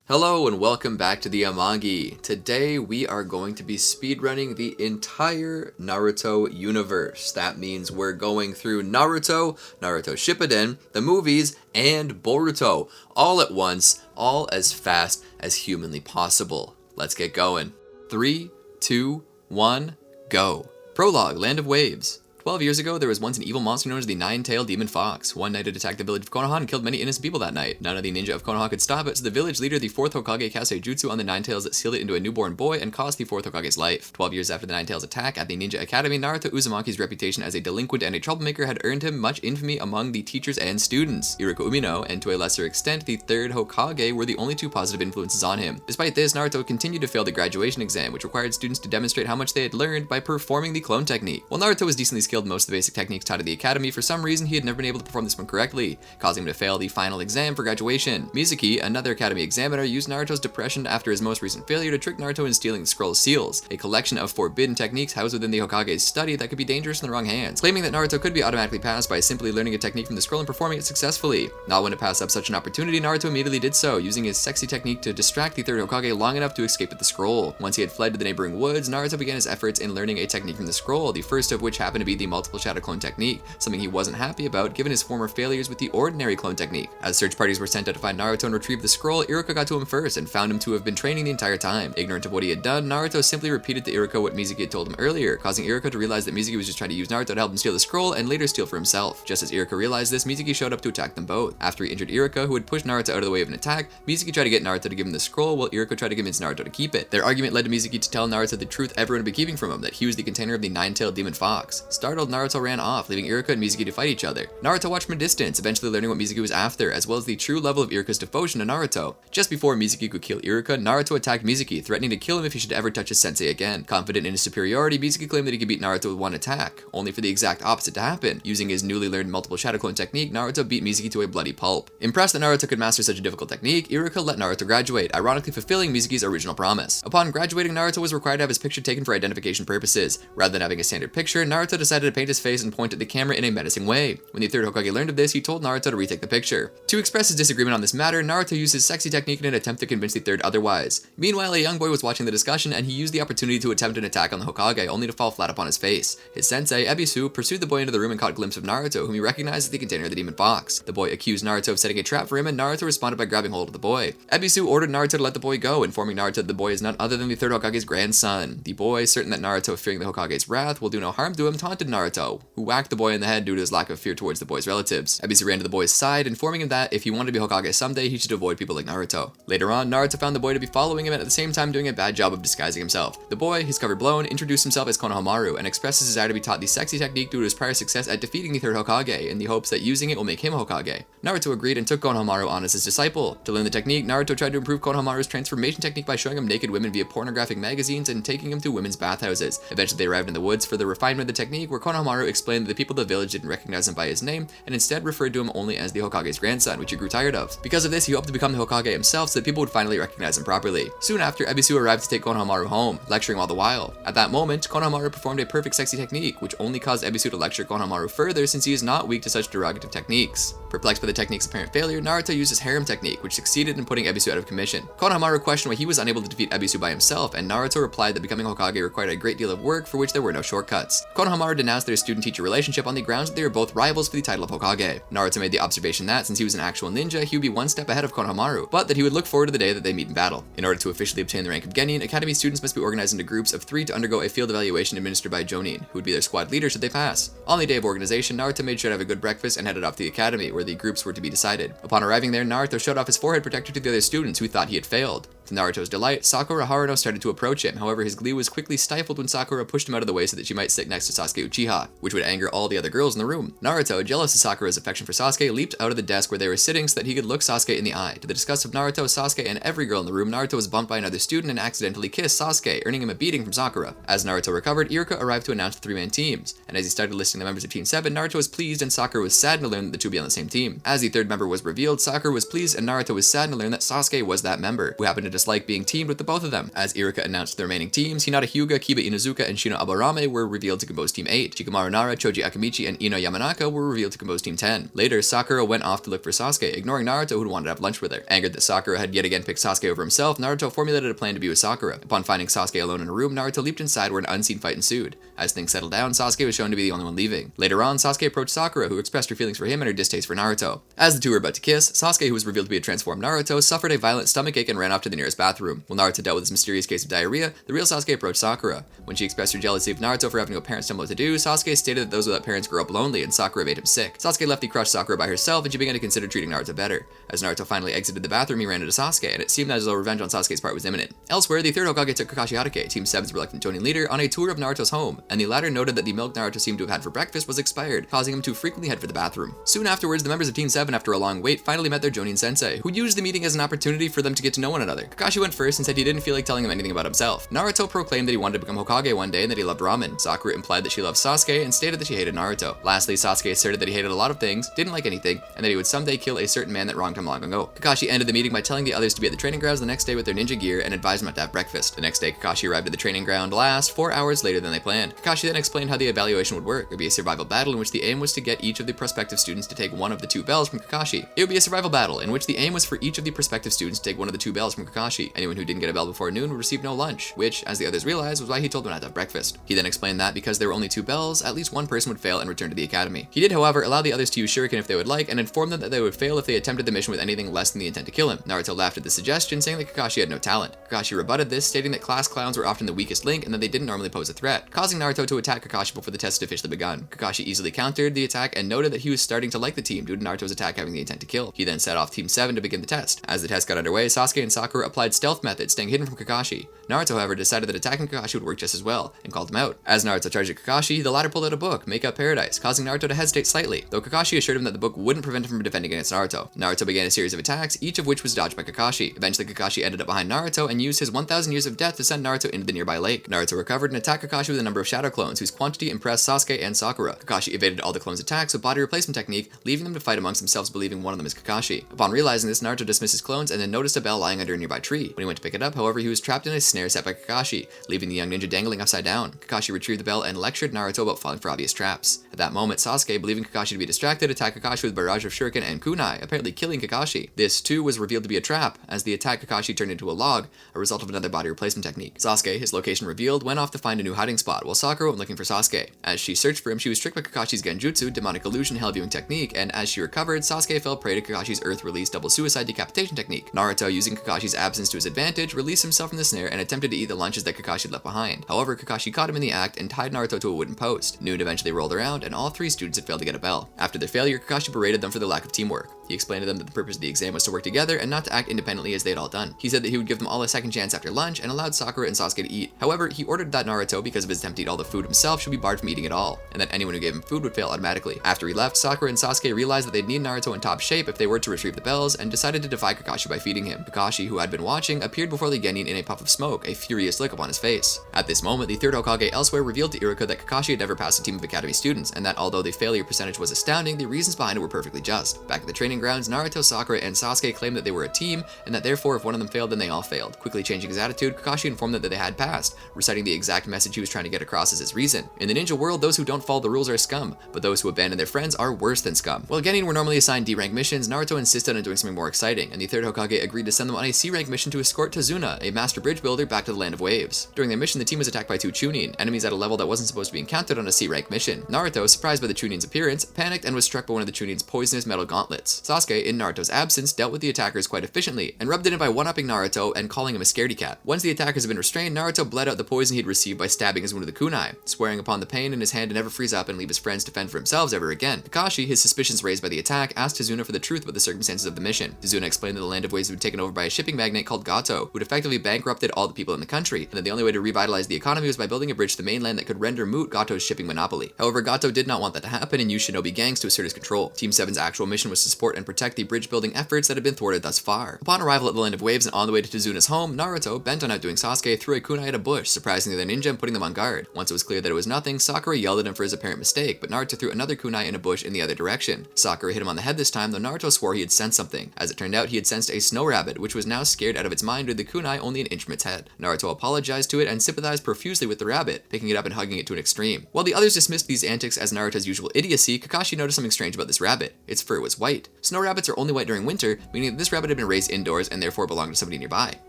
Hello and welcome back to the Amagi. Today we are going to be speedrunning the entire Naruto universe. That means we're going through Naruto, Naruto Shippuden, the movies, and Boruto, all at once, all as fast as humanly possible. Let's get going. 3, 2, 1, go. Prologue, Land of Waves. 12 years ago, there was once an evil monster known as the Nine-Tailed Demon Fox. One night it attacked the village of Konoha and killed many innocent people that night. None of the ninja of Konoha could stop it, so the village leader, the Fourth Hokage, cast a jutsu on the Nine-Tails that sealed it into a newborn boy and cost the Fourth Hokage's life. 12 years after the Nine-Tails attack at the Ninja Academy, Naruto Uzumaki's reputation as a delinquent and a troublemaker had earned him much infamy among the teachers and students. Iruka Umino, and to a lesser extent, the Third Hokage, were the only two positive influences on him. Despite this, Naruto continued to fail the graduation exam, which required students to demonstrate how much they had learned by performing the clone technique. While Naruto was decently skilled in most of the basic techniques taught at the academy, for some reason he had never been able to perform this one correctly, causing him to fail the final exam for graduation. Mizuki, another academy examiner, used Naruto's depression after his most recent failure to trick Naruto into stealing the Scroll of Seals, a collection of forbidden techniques housed within the Hokage's study that could be dangerous in the wrong hands, claiming that Naruto could be automatically passed by simply learning a technique from the scroll and performing it successfully. Not one to pass up such an opportunity, Naruto immediately did so, using his sexy technique to distract the Third Hokage long enough to escape with the scroll. Once he had fled to the neighboring woods, Naruto began his efforts in learning a technique from the scroll, the first of which happened to be the multiple shadow clone technique, something he wasn't happy about given his former failures with the ordinary clone technique. As search parties were sent out to find Naruto and retrieve the scroll, Iruka got to him first and found him to have been training the entire time. Ignorant of what he had done, Naruto simply repeated to Iruka what Mizuki had told him earlier, causing Iruka to realize that Mizuki was just trying to use Naruto to help him steal the scroll and later steal for himself. Just as Iruka realized this, Mizuki showed up to attack them both. After he injured Iruka, who had pushed Naruto out of the way of an attack, Mizuki tried to get Naruto to give him the scroll while Iruka tried to convince Naruto to keep it. Their argument led to Mizuki to tell Naruto the truth everyone had been keeping from him, that he was the container of the Nine-Tailed Demon Fox. Startled, Naruto ran off, leaving Iruka and Mizuki to fight each other. Naruto watched from a distance, eventually learning what Mizuki was after, as well as the true level of Iruka's devotion to Naruto. Just before Mizuki could kill Iruka, Naruto attacked Mizuki, threatening to kill him if he should ever touch his sensei again. Confident in his superiority, Mizuki claimed that he could beat Naruto with one attack, only for the exact opposite to happen. Using his newly learned multiple shadow clone technique, Naruto beat Mizuki to a bloody pulp. Impressed that Naruto could master such a difficult technique, Iruka let Naruto graduate, ironically fulfilling Mizuki's original promise. Upon graduating, Naruto was required to have his picture taken for identification purposes. Rather than having a standard picture, Naruto decided to paint his face and point at the camera in a menacing way. When the Third Hokage learned of this, he told Naruto to retake the picture. To express his disagreement on this matter, Naruto used his sexy technique in an attempt to convince the Third otherwise. Meanwhile, a young boy was watching the discussion, and he used the opportunity to attempt an attack on the Hokage, only to fall flat upon his face. His sensei, Ebisu, pursued the boy into the room and caught a glimpse of Naruto, whom he recognized as the container of the Demon Fox. The boy accused Naruto of setting a trap for him, and Naruto responded by grabbing hold of the boy. Ebisu ordered Naruto to let the boy go, informing Naruto that the boy is none other than the Third Hokage's grandson. The boy, certain that Naruto, fearing the Hokage's wrath, will do no harm to him, taunted Naruto, who whacked the boy in the head due to his lack of fear towards the boy's relatives. Ebisu ran to the boy's side, informing him that if he wanted to be Hokage someday, he should avoid people like Naruto. Later on, Naruto found the boy to be following him and at the same time doing a bad job of disguising himself. The boy, his cover blown, introduced himself as Konohamaru and expressed his desire to be taught the sexy technique due to his prior success at defeating the Third Hokage in the hopes that using it will make him Hokage. Naruto agreed and took Konohamaru on as his disciple. To learn the technique, Naruto tried to improve Konohamaru's transformation technique by showing him naked women via pornographic magazines and taking him to women's bathhouses. Eventually they arrived in the woods for the refinement of the technique, where Konohamaru explained that the people of the village didn't recognize him by his name and instead referred to him only as the Hokage's grandson, which he grew tired of. Because of this, he hoped to become the Hokage himself so that people would finally recognize him properly. Soon after, Ebisu arrived to take Konohamaru home, lecturing all the while. At that moment, Konohamaru performed a perfect sexy technique, which only caused Ebisu to lecture Konohamaru further since he is not weak to such derogative techniques. Perplexed by the technique's apparent failure, Naruto used his harem technique, which succeeded in putting Ebisu out of commission. Konohamaru questioned why he was unable to defeat Ebisu by himself, and Naruto replied that becoming Hokage required a great deal of work for which there were no shortcuts. Konohamaru denounced their student-teacher relationship on the grounds that they were both rivals for the title of Hokage. Naruto made the observation that, since he was an actual ninja, he would be one step ahead of Konohamaru, but that he would look forward to the day that they meet in battle. In order to officially obtain the rank of Genin, Academy students must be organized into groups of 3 to undergo a field evaluation administered by Jonin, who would be their squad leader should they pass. On the day of organization, Naruto made sure to have a good breakfast and headed off to the academy, where the groups were to be decided. Upon arriving there, Naruto showed off his forehead protector to the other students, who thought he had failed. To Naruto's delight, Sakura Haruno started to approach him. However, his glee was quickly stifled when Sakura pushed him out of the way so that she might sit next to Sasuke Uchiha, which would anger all the other girls in the room. Naruto, jealous of Sakura's affection for Sasuke, leaped out of the desk where they were sitting so that he could look Sasuke in the eye. To the disgust of Naruto, Sasuke, and every girl in the room, Naruto was bumped by another student and accidentally kissed Sasuke, earning him a beating from Sakura. As Naruto recovered, Iruka arrived to announce the 3-man teams, and as he started listing the members of Team 7, Naruto was pleased and Sakura was saddened to learn that the two would be on the same team. As the third member was revealed, Sakura was pleased and Naruto was saddened to learn that Sasuke was that member, who happened to dislike being teamed with the both of them. As Iruka announced the remaining teams, Hinata Hyuga, Kiba Inuzuka, and Shino Abarame were revealed to compose Team 8. Shikamaru Nara, Choji Akamichi, and Ino Yamanaka were revealed to compose Team 10. Later, Sakura went off to look for Sasuke, ignoring Naruto, who wanted to have lunch with her. Angered that Sakura had yet again picked Sasuke over himself, Naruto formulated a plan to be with Sakura. Upon finding Sasuke alone in a room, Naruto leaped inside where an unseen fight ensued. As things settled down, Sasuke was shown to be the only one leaving. Later on, Sasuke approached Sakura, who expressed her feelings for him and her distaste for Naruto. As the two were about to kiss, Sasuke, who was revealed to be a transformed Naruto, suffered a violent stomachache and ran off to the nearest bathroom. While Naruto dealt with his mysterious case of diarrhea, the real Sasuke approached Sakura. When she expressed her jealousy of Naruto for having no parents to tell him what to do, Sasuke stated that those without parents grow up lonely, and Sakura made him sick. Sasuke left the crushed Sakura by herself, and she began to consider treating Naruto better. As Naruto finally exited the bathroom, he ran into Sasuke, and it seemed as though revenge on Sasuke's part was imminent. Elsewhere, the third Hokage took Kakashi Hatake, Team 7's reluctant Jonin leader, on a tour of Naruto's home, and the latter noted that the milk Naruto seemed to have had for breakfast was expired, causing him to frequently head for the bathroom. Soon afterwards, the members of Team 7, after a long wait, finally met their Jonin sensei, who used the meeting as an opportunity for them to get to know one another. Kakashi went first and said he didn't feel like telling him anything about himself. Naruto proclaimed that he wanted to become Hokage one day and that he loved ramen. Sakura implied that she loved Sasuke and stated that she hated Naruto. Lastly, Sasuke asserted that he hated a lot of things, didn't like anything, and that he would someday kill a certain man that wronged him long ago. Kakashi ended the meeting by telling the others to be at the training grounds the next day with their ninja gear and advised them not to have breakfast. The next day, Kakashi arrived at the training ground last 4 hours later than they planned. Kakashi then explained how the evaluation would work. It would be a survival battle in which the aim was to get each of the prospective students to take one of the 2 bells from Kakashi. It would be a survival battle in which the aim was for each of the prospective students to take one of the 2 bells from Kakashi. Anyone who didn't get a bell before noon would receive no lunch, which, as the others realized, was why he told them not to have breakfast. He then explained that because there were only 2 bells, at least one person would fail and return to the academy. He did, however, allow the others to use shuriken if they would like, and informed them that they would fail if they attempted the mission with anything less than the intent to kill him. Naruto laughed at the suggestion, saying that Kakashi had no talent. Kakashi rebutted this, stating that class clowns were often the weakest link and that they didn't normally pose a threat, causing Naruto to attack Kakashi before the test had officially begun. Kakashi easily countered the attack and noted that he was starting to like the team due to Naruto's attack having the intent to kill. He then set off Team 7 to begin the test. As the test got underway, Sasuke and Sakura applied stealth methods, staying hidden from Kakashi. Naruto, however, decided that attacking Kakashi would work just as well, and called him out. As Naruto charged at Kakashi, the latter pulled out a book, Make Up Paradise, causing Naruto to hesitate slightly, though Kakashi assured him that the book wouldn't prevent him from defending against Naruto. Naruto began a series of attacks, each of which was dodged by Kakashi. Eventually, Kakashi ended up behind Naruto and used his 1,000 years of death to send Naruto into the nearby lake. Naruto recovered and attacked Kakashi with a number of shadow clones, whose quantity impressed Sasuke and Sakura. Kakashi evaded all the clones' attacks with body replacement technique, leaving them to fight amongst themselves, believing one of them is Kakashi. Upon realizing this, Naruto dismissed his clones and then noticed a bell lying under a nearby tree. When he went to pick it up, however, he was trapped in a snare set by Kakashi, leaving the young ninja dangling upside down. Kakashi retrieved the bell and lectured Naruto about falling for obvious traps. At that moment, Sasuke, believing Kakashi to be distracted, attacked Kakashi with barrage of shuriken and kunai, apparently killing Kakashi. This, too, was revealed to be a trap, as the attack Kakashi turned into a log, a result of another body replacement technique. Sasuke, his location revealed, went off to find a new hiding spot, while Sakura went looking for Sasuke. As she searched for him, she was tricked by Kakashi's genjutsu, demonic illusion, hell viewing technique, and as she recovered, Sasuke fell prey to Kakashi's earth-release double suicide decapitation technique. Naruto, using Kakashi's absence to his advantage, released himself from the snare and attempted to eat the lunches that Kakashi had left behind. However, Kakashi caught him in the act and tied Naruto to a wooden post. Noon eventually rolled around, and all 3 students had failed to get a bell. After their failure, Kakashi berated them for their lack of teamwork. He explained to them that the purpose of the exam was to work together and not to act independently as they had all done. He said that he would give them all a second chance after lunch and allowed Sakura and Sasuke to eat. However, he ordered that Naruto, because of his attempt to eat all the food himself, should be barred from eating at all, and that anyone who gave him food would fail automatically. After he left, Sakura and Sasuke realized that they'd need Naruto in top shape if they were to retrieve the bells, and decided to defy Kakashi by feeding him. Kakashi, who had been watching, appeared before the Genin in a puff of smoke, a furious look upon his face. At this moment, the third Hokage elsewhere revealed to Iruka that Kakashi had never passed a team of academy students, and that although the failure percentage was astounding, the reasons behind it were perfectly just. Back at the training grounds, Naruto, Sakura, and Sasuke claimed that they were a team, and that therefore if one of them failed, then they all failed. Quickly changing his attitude, Kakashi informed them that they had passed, reciting the exact message he was trying to get across as his reason. In the ninja world, those who don't follow the rules are scum, but those who abandon their friends are worse than scum. While Genin were normally assigned D-rank missions, Naruto insisted on doing something more exciting, and the third Hokage agreed to send them on a C-rank mission to escort Tsunade, a master bridge builder, back to the Land of Waves. During their mission, the team was attacked by 2 Chūnin, enemies at a level that wasn't supposed to be encountered on a C-rank mission. Naruto, surprised by the Chūnin's appearance, panicked and was struck by one of the Chūnin's poisonous metal gauntlets. Sasuke, in Naruto's absence, dealt with the attackers quite efficiently, and rubbed it in by one-upping Naruto and calling him a scaredy cat. Once the attackers had been restrained, Naruto bled out the poison he'd received by stabbing his wound with a kunai, swearing upon the pain in his hand to never freeze up and leave his friends to fend for themselves ever again. Kakashi, his suspicions raised by the attack, asked Tsunade for the truth about the circumstances of the mission. Tsunade explained that the Land of Waves had been taken over by a shipping magnate called Gato, who'd effectively bankrupted all the people in the country, and that the only way to revitalize the economy was by building a bridge to the mainland that could render moot Gato's shipping monopoly. However, Gato did not want that to happen and used Shinobi gangs to assert his control. Team 7's actual mission was to support support and protect the bridge-building efforts that had been thwarted thus far. Upon arrival at the Land of Waves and on the way to Tsunade's home, Naruto, bent on outdoing Sasuke, threw a kunai at a bush, surprising the other ninja and putting them on guard. Once it was clear that it was nothing, Sakura yelled at him for his apparent mistake, but Naruto threw another kunai in a bush in the other direction. Sakura hit him on the head this time, though Naruto swore he had sensed something. As it turned out, he had sensed a snow rabbit, which was now scared out of its mind with the kunai only an inch from its head. Naruto apologized to it and sympathized profusely with the rabbit, picking it up and hugging it to an extreme. While the others dismissed these antics as Naruto's usual idiocy, Kakashi noticed something strange about this rabbit. Its fur was white. Snow rabbits are only white during winter, meaning that this rabbit had been raised indoors and therefore belonged to somebody nearby.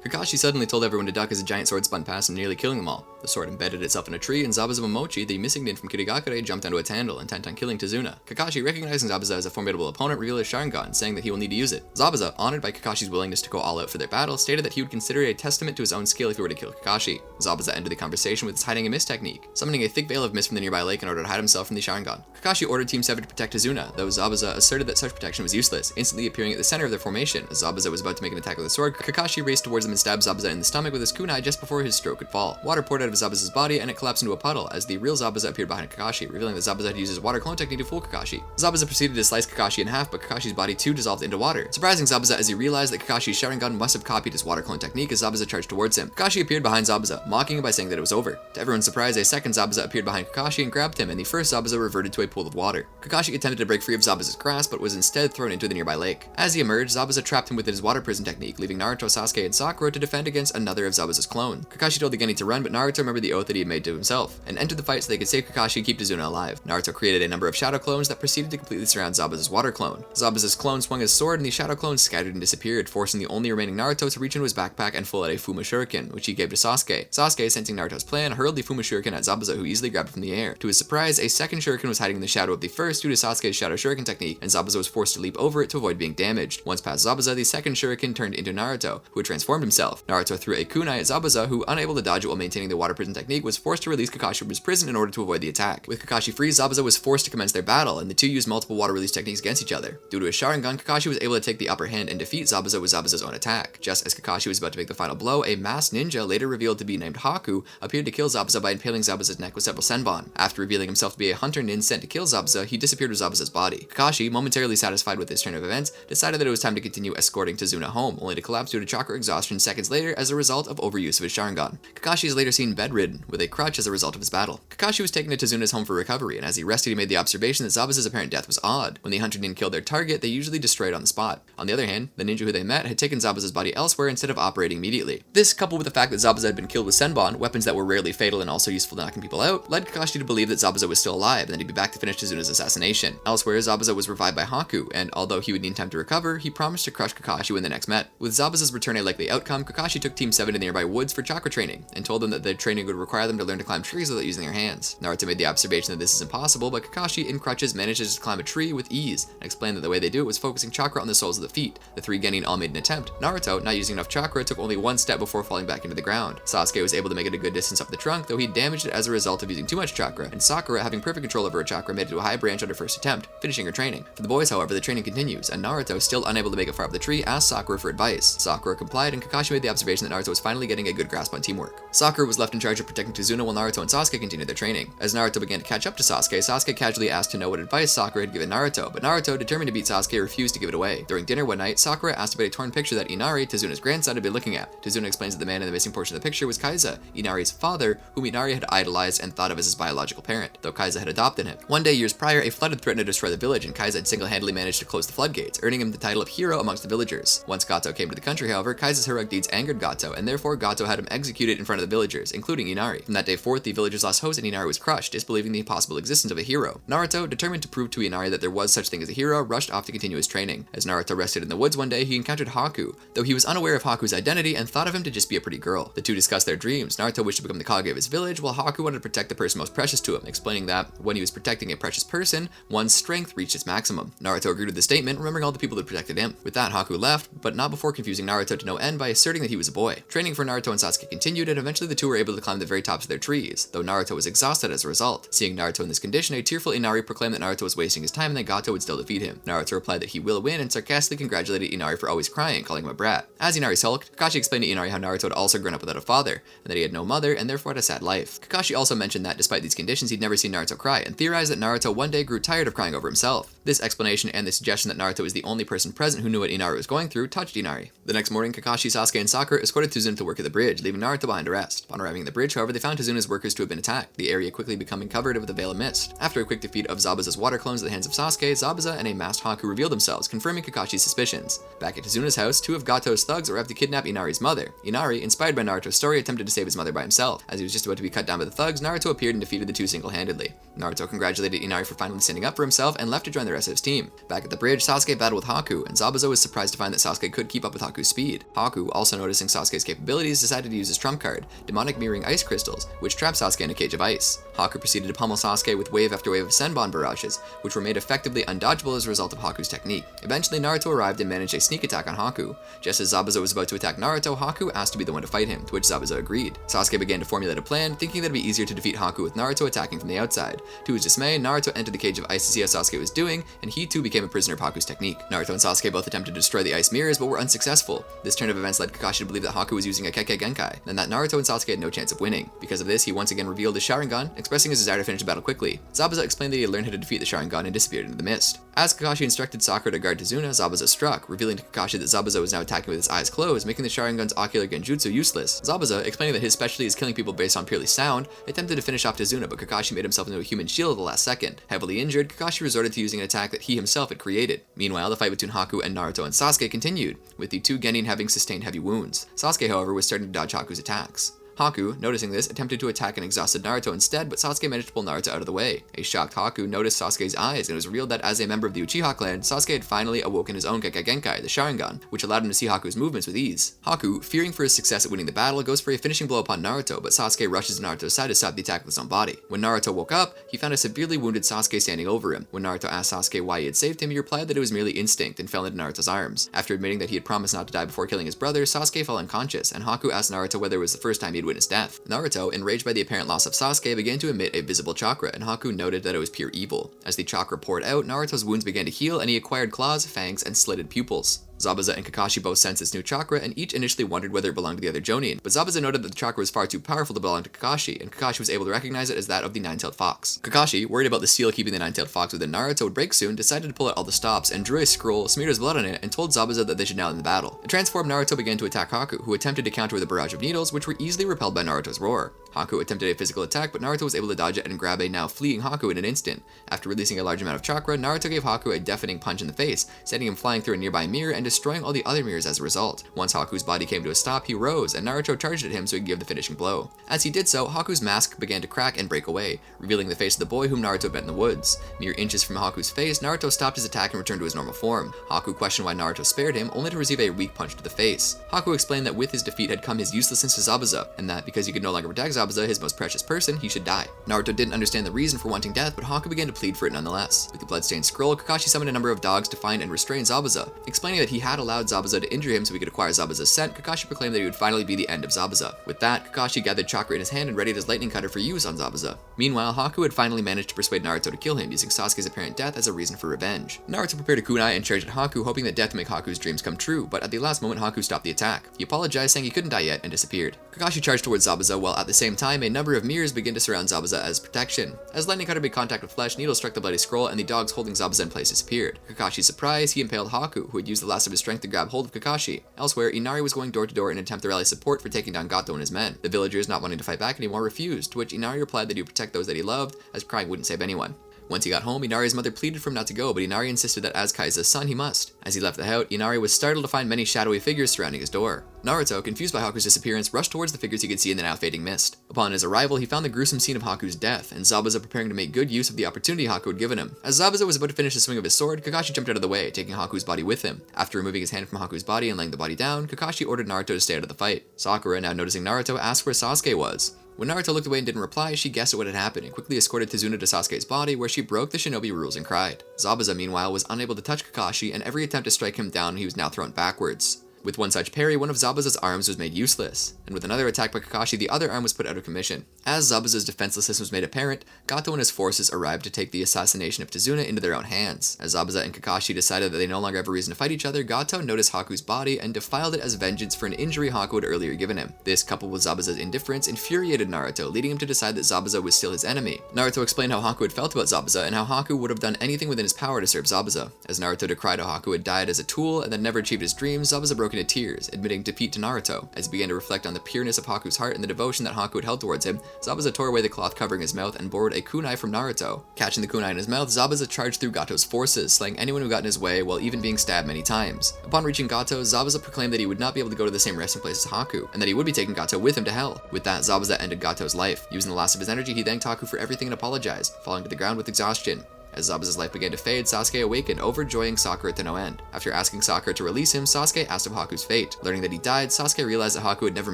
Kakashi suddenly told everyone to duck as a giant sword spun past him, nearly killing them all. The sword embedded itself in a tree, and Zabuza Momochi, the missing nin from Kirigakure, jumped onto its handle, intent on killing Tazuna. Kakashi, recognizing Zabuza as a formidable opponent, revealed his Sharingan, saying that he will need to use it. Zabuza, honored by Kakashi's willingness to go all out for their battle, stated that he would consider it a testament to his own skill if he were to kill Kakashi. Zabuza ended the conversation with his hiding a mist technique, summoning a thick veil of mist from the nearby lake in order to hide himself from the Sharingan. Kakashi ordered Team 7 to protect Tazuna, though Zabuza asserted that such protection was useless, instantly appearing at the center of their formation. As Zabuza was about to make an attack with a sword, Kakashi raced towards him and stabbed Zabuza in the stomach with his kunai just before his stroke could fall. Water poured out of Zabuza's body and it collapsed into a puddle as the real Zabuza appeared behind Kakashi, revealing that Zabuza had used his water clone technique to fool Kakashi. Zabuza proceeded to slice Kakashi in half, but Kakashi's body too dissolved into water, surprising Zabuza as he realized that Kakashi's Sharingan must have copied his water clone technique as Zabuza charged towards him. Kakashi appeared behind Zabuza, mocking him by saying that it was over. To everyone's surprise, a second Zabuza appeared behind Kakashi and grabbed him, and the first Zabuza reverted to a pool of water. Kakashi attempted to break free of Zabuza's grasp, but was instead thrown into the nearby lake. As he emerged, Zabuza trapped him within his water prison technique, leaving Naruto, Sasuke, and Sakura to defend against another of Zabuza's clones. Kakashi told the Genin to run, but Naruto remembered the oath that he had made to himself, and entered the fight so they could save Kakashi and keep Tazuna alive. Naruto created a number of shadow clones that proceeded to completely surround Zabuza's water clone. Zabuza's clone swung his sword, and the shadow clones scattered and disappeared, forcing the only remaining Naruto to reach into his backpack and pull out a Fuma Shuriken, which he gave to Sasuke. Sasuke, sensing Naruto's plan, hurled the Fuma Shuriken at Zabuza, who easily grabbed it from the air. To his surprise, a second Shuriken was hiding in the shadow of the first due to Sasuke's Shadow Shuriken technique, and Zabuza was forced to leap over it to avoid being damaged. Once past Zabuza, the second Shuriken turned into Naruto, who had transformed himself. Naruto threw a kunai at Zabuza, who, unable to dodge it while maintaining the water prison technique, was forced to release Kakashi from his prison in order to avoid the attack. With Kakashi free, Zabuza was forced to commence their battle, and the two used multiple water release techniques against each other. Due to his Sharingan, Kakashi was able to take the upper hand and defeat Zabuza with Zabuza's own attack. Just as Kakashi was about to make the final blow, a masked ninja, later revealed to be named Haku, appeared to kill Zabuza by impaling Zabuza's neck with several senbon. After revealing himself to be a hunter nin sent to kill Zabuza, he disappeared with Zabuza's body. Kakashi, momentarily satisfied with this turn of events, decided that it was time to continue escorting Tazuna home, only to collapse due to chakra exhaustion seconds later as a result of overuse of his Sharingan. Kakashi is later seen bedridden, with a crutch as a result of his battle. Kakashi was taken to Tazuna's home for recovery, and as he rested he made the observation that Zabuza's apparent death was odd. When the hunter nin killed their target, they usually destroyed on the spot. On the other hand, the ninja who they met had taken Zabuza's body elsewhere instead of operating immediately. This, coupled with the fact that Zabuza had been killed with senbon, weapons that were rarely fatal and also useful to knocking people out, led Kakashi to believe that Zabuza was still alive and that he'd be back to finish Tazuna's assassination. Elsewhere, Zabuza was revived by Haku, and although he would need time to recover, he promised to crush Kakashi when they next met. With Zabuza's return a likely outcome, Kakashi took Team 7 to the nearby woods for chakra training, and told them that the training would require them to learn to climb trees without using their hands. Naruto made the observation that this is impossible, but Kakashi, in crutches, manages to climb a tree with ease, and explained that the way they do it was focusing chakra on the soles of the feet. The three Genin all made an attempt. Naruto, not using enough chakra, took only one step before falling back into the ground. Sasuke was able to make it a good distance up the trunk, though he damaged it as a result of using too much chakra, and Sakura, having perfect control over her chakra, made it to a high branch on her first attempt, finishing her training. For the boys, however, the training continues, and Naruto, still unable to make it far up the tree, asked Sakura for advice. Sakura complied, and Kakashi made the observation that Naruto was finally getting a good grasp on teamwork. Sakura was left in charge of protecting Tazuna while Naruto and Sasuke continued their training. As Naruto began to catch up to Sasuke, Sasuke casually asked to know what advice Sakura had given Naruto, but Naruto, determined to beat Sasuke, refused to give it away. During dinner one night, Sakura asked about a torn picture that Inari, Tazuna's grandson, had been looking at. Tazuna explains that the man in the missing portion of the picture was Kaiza, Inari's father, whom Inari had idolized and thought of as his biological parent, though Kaiza had adopted him. One day, years prior, a flood had threatened to destroy the village, and Kaiza had single-handedly managed to close the floodgates, earning him the title of hero amongst the villagers. Once Gato came to the country, however, Kaiza's heroic deeds angered Gato, and therefore Gato had him executed in front of the villagers, including Inari. From that day forth, the villagers lost hope and Inari was crushed, disbelieving the possible existence of a hero. Naruto, determined to prove to Inari that there was such thing as a hero, rushed off to continue his training. As Naruto rested in the woods one day, he encountered Haku, though he was unaware of Haku's identity and thought of him to just be a pretty girl. The two discussed their dreams. Naruto wished to become the Kage of his village, while Haku wanted to protect the person most precious to him, explaining that, when he was protecting a precious person, one's strength reached its maximum. Naruto agreed with the statement, remembering all the people that protected him. With that, Haku left, but not before confusing Naruto to no end by asserting that he was a boy. Training for Naruto and Sasuke continued, and eventually the two were able to climb the very tops of their trees, though Naruto was exhausted as a result. Seeing Naruto in this condition, a tearful Inari proclaimed that Naruto was wasting his time and that Gato would still defeat him. Naruto replied that he will win and sarcastically congratulated Inari for always crying, calling him a brat. As Inari sulked, Kakashi explained to Inari how Naruto had also grown up without a father, and that he had no mother and therefore had a sad life. Kakashi also mentioned that despite these conditions he'd never seen Naruto cry, and theorized that Naruto one day grew tired of crying over himself. This explanation and the suggestion suggestion that Naruto is the only person present who knew what Inari was going through touched Inari. The next morning, Kakashi, Sasuke, and Sakura escorted Tsunade to work at the bridge, leaving Naruto behind to rest. Upon arriving at the bridge, however, they found Tsunade's workers to have been attacked, the area quickly becoming covered with a veil of mist. After a quick defeat of Zabuza's water clones at the hands of Sasuke, Zabuza and a masked Haku revealed themselves, confirming Kakashi's suspicions. Back at Tsunade's house, 2 of Gato's thugs arrived to kidnap Inari's mother. Inari, inspired by Naruto's story, attempted to save his mother by himself. As he was just about to be cut down by the thugs, Naruto appeared and defeated the 2 single-handedly. Naruto congratulated Inari for finally standing up for himself and left to join the rest of his team. Back at the bridge, Sasuke battled with Haku, and Zabuza was surprised to find that Sasuke could keep up with Haku's speed. Haku, also noticing Sasuke's capabilities, decided to use his trump card, demonic mirroring ice crystals, which trapped Sasuke in a cage of ice. Haku proceeded to pummel Sasuke with wave after wave of Senbon barrages, which were made effectively undodgeable as a result of Haku's technique. Eventually, Naruto arrived and managed a sneak attack on Haku. Just as Zabuza was about to attack Naruto, Haku asked to be the one to fight him, to which Zabuza agreed. Sasuke began to formulate a plan, thinking that it would be easier to defeat Haku with Naruto attacking from the outside. To his dismay, Naruto entered the cage of ice to see how Sasuke was doing, and he too became a prisoner of Haku's technique. Naruto and Sasuke both attempted to destroy the ice mirrors, but were unsuccessful. This turn of events led Kakashi to believe that Haku was using a Kekkei Genkai, and that Naruto and Sasuke had no chance of winning. Because of this, he once again revealed his Sharingan, expressing his desire to finish the battle quickly. Zabuza explained that he had learned how to defeat the Sharingan and disappeared into the mist. As Kakashi instructed Sakura to guard Tazuna, Zabuza struck, revealing to Kakashi that Zabuza was now attacking with his eyes closed, making the Sharingan's ocular genjutsu useless. Zabuza, explaining that his specialty is killing people based on purely sound, attempted to finish off Tazuna, but Kakashi made himself into a human shield at the last second. Heavily injured, Kakashi resorted to using an attack that he himself had created. Meanwhile, the fight between Haku and Naruto and Sasuke continued, with the 2 Genin having sustained heavy wounds. Sasuke, however, was starting to dodge Haku's attacks. Haku, noticing this, attempted to attack an exhausted Naruto instead, but Sasuke managed to pull Naruto out of the way. A shocked Haku noticed Sasuke's eyes, and it was revealed that as a member of the Uchiha clan, Sasuke had finally awoken his own Kekkei Genkai, the Sharingan, which allowed him to see Haku's movements with ease. Haku, fearing for his success at winning the battle, goes for a finishing blow upon Naruto, but Sasuke rushes to Naruto's side to stop the attack with his own body. When Naruto woke up, he found a severely wounded Sasuke standing over him. When Naruto asked Sasuke why he had saved him, he replied that it was merely instinct and fell into Naruto's arms. After admitting that he had promised not to die before killing his brother, Sasuke fell unconscious, and Haku asked Naruto whether it was the first time he had witnessed death. Naruto, enraged by the apparent loss of Sasuke, began to emit a visible chakra, and Haku noted that it was pure evil. As the chakra poured out, Naruto's wounds began to heal, and he acquired claws, fangs, and slitted pupils. Zabuza and Kakashi both sensed this new chakra, and each initially wondered whether it belonged to the other Jonin, but Zabuza noted that the chakra was far too powerful to belong to Kakashi, and Kakashi was able to recognize it as that of the nine-tailed fox. Kakashi, worried about the seal keeping the nine-tailed fox within Naruto would break soon, decided to pull out all the stops, and drew a scroll, smeared his blood on it, and told Zabuza that they should now end the battle. The transformed Naruto began to attack Haku, who attempted to counter with a barrage of needles, which were easily repelled by Naruto's roar. Haku attempted a physical attack, but Naruto was able to dodge it and grab a now fleeing Haku in an instant. After releasing a large amount of chakra, Naruto gave Haku a deafening punch in the face, sending him flying through a nearby mirror and destroying all the other mirrors as a result. Once Haku's body came to a stop, he rose, and Naruto charged at him so he could give the finishing blow. As he did so, Haku's mask began to crack and break away, revealing the face of the boy whom Naruto had met in the woods. Mere inches from Haku's face, Naruto stopped his attack and returned to his normal form. Haku questioned why Naruto spared him, only to receive a weak punch to the face. Haku explained that with his defeat had come his uselessness to Zabuza, and that because he could no longer protect Zabuza, his most precious person, he should die. Naruto didn't understand the reason for wanting death, but Haku began to plead for it nonetheless. With the bloodstained scroll, Kakashi summoned a number of dogs to find and restrain Zabuza. Explaining that he had allowed Zabuza to injure him so he could acquire Zabuza's scent, Kakashi proclaimed that he would finally be the end of Zabuza. With that, Kakashi gathered chakra in his hand and readied his lightning cutter for use on Zabuza. Meanwhile, Haku had finally managed to persuade Naruto to kill him, using Sasuke's apparent death as a reason for revenge. Naruto prepared a kunai and charged at Haku, hoping that death would make Haku's dreams come true, but at the last moment Haku stopped the attack. He apologized, saying he couldn't die yet, and disappeared. Kakashi charged towards Zabuza, while at the same time a number of mirrors began to surround Zabuza as protection. As lightning cutter made contact with flesh, needles struck the bloody scroll, and the dogs holding Zabuza in place disappeared. To Kakashi's surprise, he impaled Haku, who had used the last of his strength to grab hold of Kakashi. Elsewhere, Inari was going door to door in an attempt to rally support for taking down Gato and his men. The villagers, not wanting to fight back anymore, refused, to which Inari replied that he would protect those that he loved, as crying wouldn't save anyone. Once he got home, Inari's mother pleaded for him not to go, but Inari insisted that as Kaisa's son, he must. As he left the house, Inari was startled to find many shadowy figures surrounding his door. Naruto, confused by Haku's disappearance, rushed towards the figures he could see in the now fading mist. Upon his arrival, he found the gruesome scene of Haku's death, and Zabuza preparing to make good use of the opportunity Haku had given him. As Zabuza was about to finish the swing of his sword, Kakashi jumped out of the way, taking Haku's body with him. After removing his hand from Haku's body and laying the body down, Kakashi ordered Naruto to stay out of the fight. Sakura, now noticing Naruto, asked where Sasuke was. When Naruto looked away and didn't reply, she guessed at what had happened and quickly escorted Tsunade to Sasuke's body, where she broke the shinobi rules and cried. Zabuza, meanwhile, was unable to touch Kakashi, and every attempt to strike him down, he was now thrown backwards. With one such parry, one of Zabuza's arms was made useless, and with another attack by Kakashi, the other arm was put out of commission. As Zabuza's defenselessness was made apparent, Gato and his forces arrived to take the assassination of Tsunade into their own hands. As Zabuza and Kakashi decided that they no longer have a reason to fight each other, Gato noticed Haku's body and defiled it as vengeance for an injury Haku had earlier given him. This, coupled with Zabuza's indifference, infuriated Naruto, leading him to decide that Zabuza was still his enemy. Naruto explained how Haku had felt about Zabuza and how Haku would have done anything within his power to serve Zabuza. As Naruto decried how Haku had died as a tool and then never achieved his dreams, Zabuza broke into tears, admitting defeat to Naruto. As he began to reflect on the pureness of Haku's heart and the devotion that Haku had held towards him, Zabuza tore away the cloth covering his mouth and borrowed a kunai from Naruto. Catching the kunai in his mouth, Zabuza charged through Gato's forces, slaying anyone who got in his way while even being stabbed many times. Upon reaching Gato, Zabuza proclaimed that he would not be able to go to the same resting place as Haku, and that he would be taking Gato with him to hell. With that, Zabuza ended Gato's life. Using the last of his energy, he thanked Haku for everything and apologized, falling to the ground with exhaustion. As Zabuza's life began to fade, Sasuke awakened, overjoying Sakura to no end. After asking Sakura to release him, Sasuke asked of Haku's fate. Learning that he died, Sasuke realized that Haku had never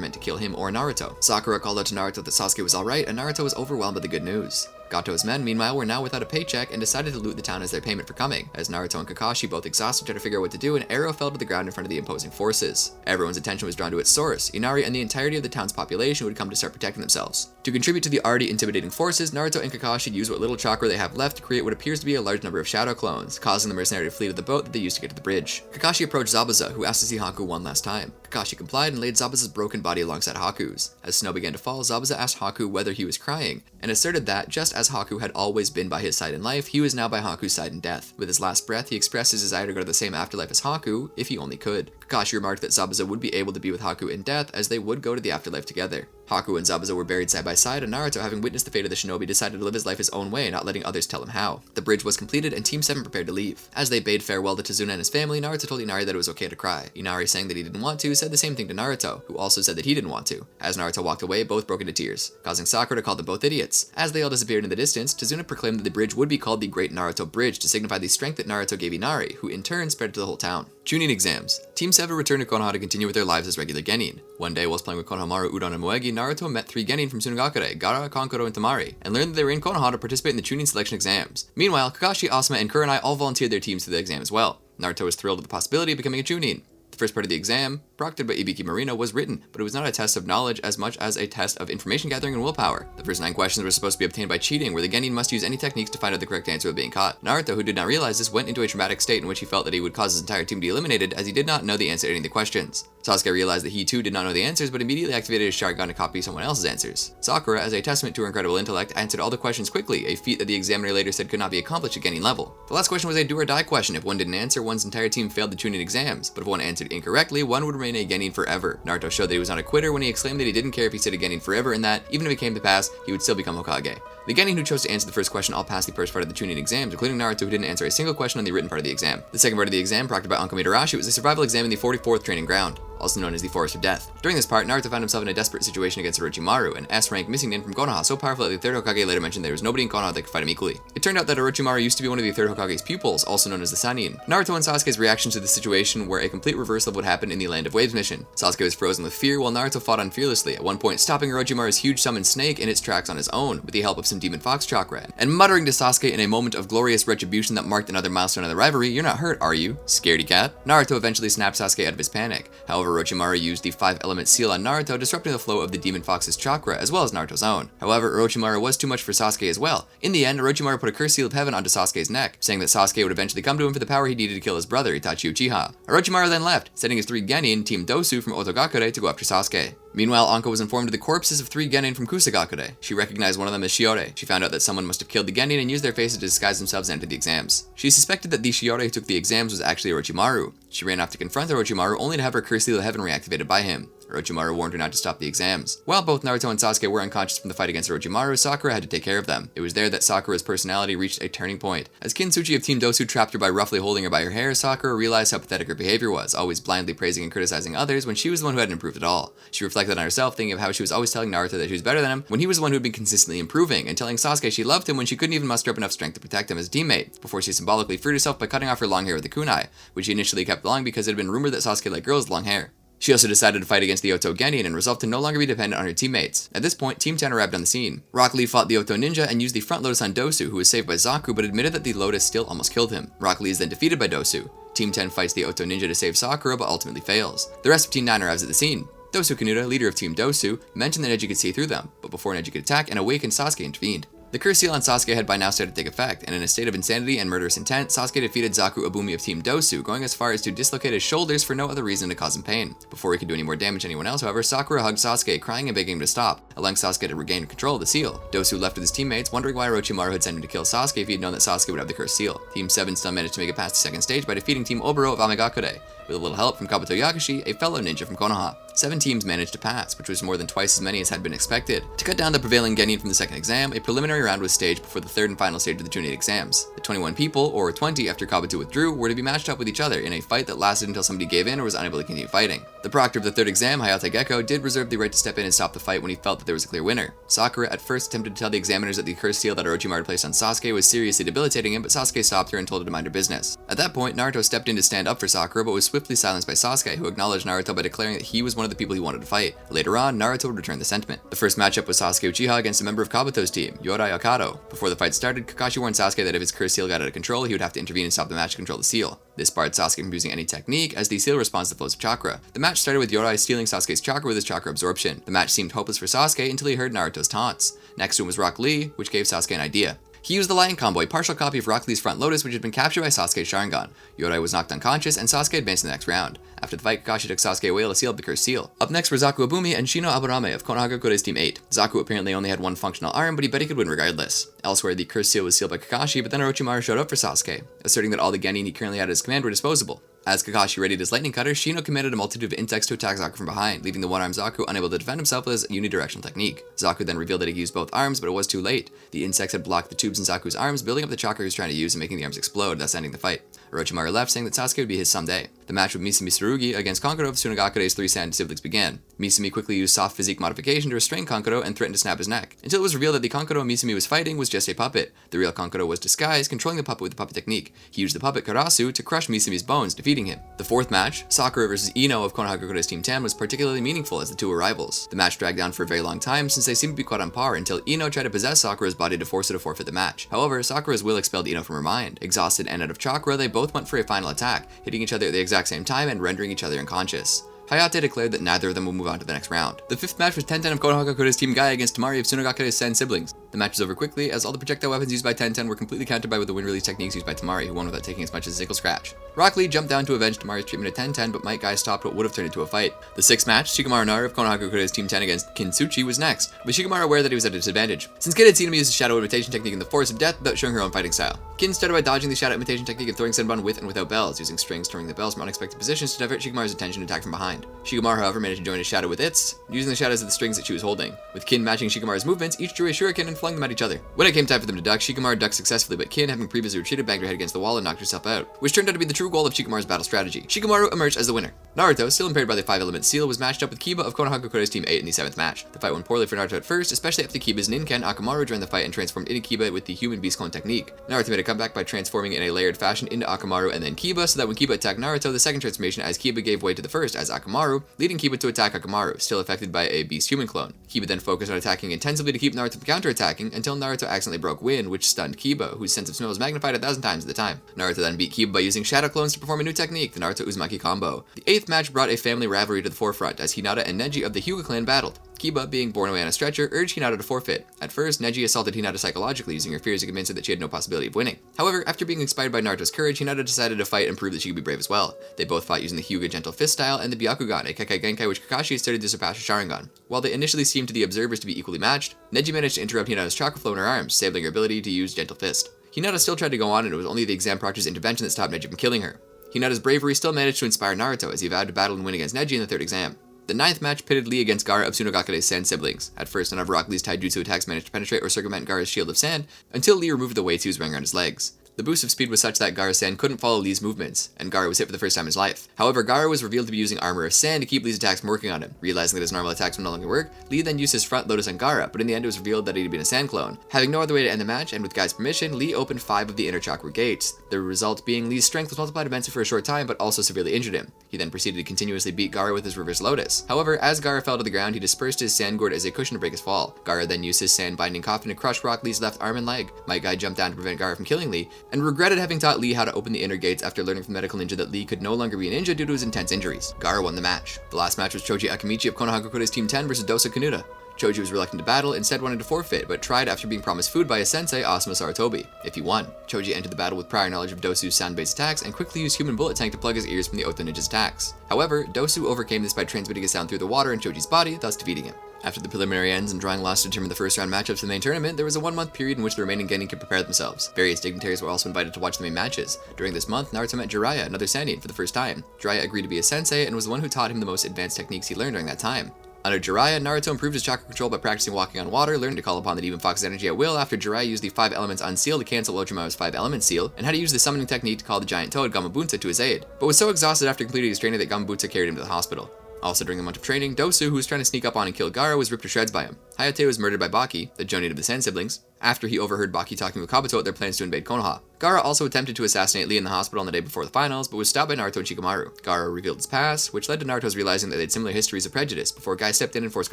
meant to kill him or Naruto. Sakura called out to Naruto that Sasuke was alright, and Naruto was overwhelmed by the good news. Gato's men, meanwhile, were now without a paycheck and decided to loot the town as their payment for coming. As Naruto and Kakashi, both exhausted, tried to figure out what to do, an arrow fell to the ground in front of the opposing forces. Everyone's attention was drawn to its source. Inari and the entirety of the town's population would come to start protecting themselves. To contribute to the already intimidating forces, Naruto and Kakashi use what little chakra they have left to create what appears to be a large number of shadow clones, causing the mercenary to flee to the boat that they used to get to the bridge. Kakashi approached Zabuza, who asked to see Haku one last time. Kakashi complied and laid Zabuza's broken body alongside Haku's. As snow began to fall, Zabuza asked Haku whether he was crying, and asserted that, just as Haku had always been by his side in life, he was now by Haku's side in death. With his last breath, he expressed his desire to go to the same afterlife as Haku, if he only could. Kakashi remarked that Zabuza would be able to be with Haku in death, as they would go to the afterlife together. Haku and Zabuza were buried side by side, and Naruto, having witnessed the fate of the shinobi, decided to live his life his own way, not letting others tell him how. The bridge was completed, and Team 7 prepared to leave. As they bade farewell to Tsunade and his family, Naruto told Inari that it was okay to cry. Inari, saying that he didn't want to, said the same thing to Naruto, who also said that he didn't want to. As Naruto walked away, both broke into tears, causing Sakura to call them both idiots. As they all disappeared in the distance, Tsunade proclaimed that the bridge would be called the Great Naruto Bridge to signify the strength that Naruto gave Inari, who in turn spread it to the whole town. Chūnin Exams. Team 7 returned to Konoha to continue with their lives as regular Genin. One day, whilst playing with Konohamaru, Udon, and Moegi, Naruto met 3 Genin from Sunagakure, Gaara, Kankuro, and Temari, and learned that they were in Konoha to participate in the Chūnin selection exams. Meanwhile, Kakashi, Asuma, and Kurenai all volunteered their teams to the exam as well. Naruto was thrilled at the possibility of becoming a Chūnin. The first part of the exam, proctored by Ibiki Marino, was written, but it was not a test of knowledge as much as a test of information gathering and willpower. The first 9 questions were supposed to be obtained by cheating, where the Genin must use any techniques to find out the correct answer without being caught. Naruto, who did not realize this, went into a traumatic state in which he felt that he would cause his entire team to be eliminated, as he did not know the answer to any of the questions. Sasuke realized that he too did not know the answers, but immediately activated his Sharingan to copy someone else's answers. Sakura, as a testament to her incredible intellect, answered all the questions quickly, a feat that the examiner later said could not be accomplished at Genin level. The last question was a do or die question. If one didn't answer, one's entire team failed the Chūnin exams, but if one answered incorrectly, one would remain a Genin forever. Naruto showed that he was not a quitter when he exclaimed that he didn't care if he stayed a Genin forever, and that, even if it came to pass, he would still become Hokage. The Genin who chose to answer the first question all passed the first part of the Chūnin exams, including Naruto, who didn't answer a single question on the written part of the exam. The second part of the exam, proctored by Anko Midarashi, was a survival exam in the 44th training ground, also known as the Forest of Death. During this part, Naruto found himself in a desperate situation against Orochimaru, an S-rank missing nin from Konoha, so powerful that the third Hokage later mentioned there was nobody in Konoha that could fight him equally. It turned out that Orochimaru used to be one of the third Hokage's pupils, also known as the Sannin. Naruto and Sasuke's reactions to the situation were a complete reversal of what happened in the Land of Waves mission. Sasuke was frozen with fear, while Naruto fought on fearlessly, at one point stopping Orochimaru's huge summoned snake in its tracks on his own, with the help of some demon fox chakra, and muttering to Sasuke in a moment of glorious retribution that marked another milestone of the rivalry, "You're not hurt, are you, scaredy cat?" Naruto eventually snapped Sasuke out of his panic. However, Orochimaru used the 5-element seal on Naruto, disrupting the flow of the demon fox's chakra, as well as Naruto's own. However, Orochimaru was too much for Sasuke as well. In the end, Orochimaru put a cursed seal of heaven onto Sasuke's neck, saying that Sasuke would eventually come to him for the power he needed to kill his brother, Itachi Uchiha. Orochimaru then left, sending his 3 Genin, Team Dosu from Otogakure, to go after Sasuke. Meanwhile, Anko was informed of the corpses of 3 Genin from Kusagakure. She recognized one of them as Shiore. She found out that someone must have killed the Genin and used their faces to disguise themselves and enter the exams. She suspected that the Shiore who took the exams was actually Orochimaru. She ran off to confront Orochimaru, only to have her cursed seal of heaven reactivated by him. Orochimaru warned her not to stop the exams. While both Naruto and Sasuke were unconscious from the fight against Orochimaru, Sakura had to take care of them. It was there that Sakura's personality reached a turning point. As Kintsuchi of Team Dosu trapped her by roughly holding her by her hair, Sakura realized how pathetic her behavior was, always blindly praising and criticizing others when she was the one who hadn't improved at all. She reflected on herself, thinking of how she was always telling Naruto that she was better than him, when he was the one who had been consistently improving, and telling Sasuke she loved him when she couldn't even muster up enough strength to protect him as a teammate, before she symbolically freed herself by cutting off her long hair with a kunai, which she initially kept long because it had been rumored that Sasuke liked girls with long hair. She also decided to fight against the Oto Genin and resolved to no longer be dependent on her teammates. At this point, Team 10 arrived on the scene. Rock Lee fought the Oto Ninja and used the front lotus on Dosu, who was saved by Zaku, but admitted that the lotus still almost killed him. Rock Lee is then defeated by Dosu. Team 10 fights the Oto Ninja to save Sakura, but ultimately fails. The rest of Team 9 arrives at the scene. Dosu Kanuta, leader of Team Dosu, mentioned that Neji could see through them, but before Neji could attack, an awakened Sasuke intervened. The curse seal on Sasuke had by now started to take effect, and in a state of insanity and murderous intent, Sasuke defeated Zaku Abumi of Team Dosu, going as far as to dislocate his shoulders for no other reason to cause him pain. Before he could do any more damage to anyone else, however, Sakura hugged Sasuke, crying and begging him to stop, allowing Sasuke to regain control of the seal. Dosu left with his teammates, wondering why Orochimaru had sent him to kill Sasuke if he had known that Sasuke would have the cursed seal. Team 7 still managed to make it past the second stage by defeating Team Oboro of Amagakure, with a little help from Kabuto Yakashi, a fellow ninja from Konoha. 7 teams managed to pass, which was more than twice as many as had been expected. To cut down the prevailing Genin from the second exam, a preliminary round was staged before the third and final stage of the Chūnin Exams. The 21 people, or 20 after Kabuto withdrew, were to be matched up with each other in a fight that lasted until somebody gave in or was unable to continue fighting. The proctor of the third exam, Hayate Gecko, did reserve the right to step in and stop the fight when he felt that there was a clear winner. Sakura at first attempted to tell the examiners that the cursed seal that Orochimaru placed on Sasuke was seriously debilitating him, but Sasuke stopped her and told her to mind her business. At that point, Naruto stepped in to stand up for Sakura, but was swiftly silenced by Sasuke, who acknowledged Naruto by declaring that he was one of the people he wanted to fight. Later on, Naruto would return the sentiment. The first matchup was Sasuke Uchiha against a member of Kabuto's team, Yorai Okado. Before the fight started, Kakashi warned Sasuke that if his cursed seal got out of control, he would have to intervene and stop the match to control the seal. This barred Sasuke from using any technique, as the seal responds to flows of chakra. The match started with Yorai stealing Sasuke's chakra with his chakra absorption. The match seemed hopeless for Sasuke until he heard Naruto's taunts. Next to him was Rock Lee, which gave Sasuke an idea. He used the Lion Combo, a partial copy of Rock Lee's front lotus which had been captured by Sasuke's Sharingan. Yorai was knocked unconscious, and Sasuke advanced to the next round. After the fight, Kakashi took Sasuke away to seal up the cursed seal. Up next were Zaku Abumi and Shino Aburame of Konoha Cure's Team 8. Zaku apparently only had one functional arm, but he bet he could win regardless. Elsewhere, the cursed seal was sealed by Kakashi, but then Orochimaru showed up for Sasuke, asserting that all the Genin he currently had at his command were disposable. As Kakashi readied his lightning cutter, Shino commanded a multitude of insects to attack Zaku from behind, leaving the one-armed Zaku unable to defend himself with his unidirectional technique. Zaku then revealed that he used both arms, but it was too late. The insects had blocked the tubes in Zaku's arms, building up the chakra he was trying to use and making the arms explode, thus ending the fight. Orochimaru left, saying that Sasuke would be his someday. The match with Misumi Tsurugi against Kankuro of Tsunagakure's 3 Sand siblings began. Misumi quickly used soft physique modification to restrain Kankuro and threatened to snap his neck, until it was revealed that the Kankuro Misumi was fighting was just a puppet. The real Kankuro was disguised, controlling the puppet with the puppet technique. He used the puppet Karasu to crush Misumi's bones, defeating him. The fourth match, Sakura vs Ino of Konoha Cure's Team 10, was particularly meaningful as the two were rivals. The match dragged on for a very long time since they seemed to be quite on par until Ino tried to possess Sakura's body to force her to forfeit the match. However, Sakura's will expelled Ino from her mind. Exhausted and out of chakra, they both went for a final attack, hitting each other at the exact same time and rendering each other unconscious. Hayate declared that neither of them will move on to the next round. The fifth match was Tenten of Konoha Cure's Team Gaia against Temari of Tsunagakure's Sen siblings. The match was over quickly, as all the projectile weapons used by Tenten were completely countered by the wind release techniques used by Temari, who won without taking as much as a single scratch. Rock Lee jumped down to avenge Temari's treatment of Tenten, but Might Guy stopped what would have turned into a fight. The sixth match, Shikamaru Naru of Konoha Cure's Team 10 against Kintsuchi, was next, with Shikamaru aware that he was at a disadvantage, since Kin had seen him use the shadow imitation technique in the Forest of Death without showing her own fighting style. Kin started by dodging the shadow imitation technique and throwing Senbon with and without bells, using strings to ring the bells from unexpected positions to divert Shikamaru's attention and attack from behind. Shikamaru, however, managed to join his shadow with its, using the shadows of the strings that she was holding. With Kin matching Shikamaru's movements, each drew a shuriken and flung them at each other. When it came time for them to duck, Shikamaru ducked successfully, but Kin, having previously retreated, banged her head against the wall and knocked herself out, which turned out to be the true goal of Shikamaru's battle strategy. Shikamaru emerged as the winner. Naruto, still impaired by the 5-element seal, was matched up with Kiba of Konoha Cure's Team 8 in the 7th match. The fight went poorly for Naruto at first, especially after Kiba's Ninken Akamaru joined the fight and transformed into Kiba with the human beast clone technique. Naruto made a comeback by transforming in a layered fashion into Akamaru and then Kiba, so that when Kiba attacked Naruto, the second transformation as Kiba gave way to the first as Akamaru, leading Kiba to attack Akamaru, still affected by a beast human clone. Kiba then focused on attacking intensively to keep Naruto from counterattacking until Naruto accidentally broke wind, which stunned Kiba, whose sense of smell was magnified 1,000 times at the time. Naruto then beat Kiba by using shadow clones to perform a new technique, the Naruto Uzumaki combo. The 8th match brought a family rivalry to the forefront as Hinata and Neji of the Hyuga clan battled. Kiba, being borne away on a stretcher, urged Hinata to forfeit. At first, Neji assaulted Hinata psychologically, using her fears to convince her that she had no possibility of winning. However, after being inspired by Naruto's courage, Hinata decided to fight and prove that she could be brave as well. They both fought using the Hyuga gentle fist style and the Byakugan, a Kekai Genkai which Kakashi had studied to surpass her Sharingan. While they initially seemed to the observers to be equally matched, Neji managed to interrupt Hinata's chakra flow in her arms, disabling her ability to use gentle fist. Hinata still tried to go on, and it was only the exam proctor's intervention that stopped Neji from killing her. Hinata's bravery still managed to inspire Naruto as he vowed to battle and win against Neji in the 3rd exam. The 9th match pitted Lee against Gaara of Tsunagakure's Sand siblings. At first, none of Rock Lee's taijutsu attacks managed to penetrate or circumvent Gaara's shield of sand, until Lee removed the weights he was wearing around his legs. The boost of speed was such that Gaara's sand couldn't follow Lee's movements, and Gaara was hit for the first time in his life. However, Gaara was revealed to be using armor of sand to keep Lee's attacks from working on him. Realizing that his normal attacks would no longer work, Lee then used his front lotus on Gaara, but in the end it was revealed that he had been a sand clone. Having no other way to end the match, and with Guy's permission, Lee opened 5 of the inner chakra gates. The result being Lee's strength was multiplied immensely for a short time, but also severely injured him. He then proceeded to continuously beat Gaara with his reverse lotus. However, as Gaara fell to the ground, he dispersed his sand gourd as a cushion to break his fall. Gaara then used his sand binding coffin to crush Rock Lee's left arm and leg. Might Guy jumped down to prevent Gaara from killing Lee, and regretted having taught Lee how to open the inner gates after learning from medical ninja that Lee could no longer be a ninja due to his intense injuries. Gaara won the match. The last match was Choji Akimichi of Konoha Crush's Team 10 versus Dosa Kanuta. Choji was reluctant to battle, instead wanted to forfeit, but tried after being promised food by his sensei, Asuma Saratobi. If he won, Choji entered the battle with prior knowledge of Dosu's sound-based attacks and quickly used Human Bullet Tank to plug his ears from the Oto Ninja's attacks. However, Dosu overcame this by transmitting a sound through the water in Choji's body, thus defeating him. After the preliminary ends and drawing lots to determine the first round matchups for the main tournament, there was a 1-month period in which the remaining Genin could prepare themselves. Various dignitaries were also invited to watch the main matches. During this month, Naruto met Jiraiya, another Sannin, for the first time. Jiraiya agreed to be a sensei and was the one who taught him the most advanced techniques he learned during that time. Under Jiraiya, Naruto improved his chakra control by practicing walking on water, learning to call upon the Demon Fox's energy at will after Jiraiya used the 5 Elements Unseal to cancel Orochimaru's 5 Element Seal, and how to use the summoning technique to call the giant toad Gamabunta to his aid, but was so exhausted after completing his training that Gamabunta carried him to the hospital. Also during the month of training, Dosu, who was trying to sneak up on and kill Gaara, was ripped to shreds by him. Hayate was murdered by Baki, the Jonin of the Sen siblings, after he overheard Baki talking with Kabuto at their plans to invade Konoha. Gaara also attempted to assassinate Lee in the hospital on the day before the finals, but was stopped by Naruto and Shikamaru. Gaara revealed his past, which led to Naruto's realizing that they had similar histories of prejudice, before Guy stepped in and forced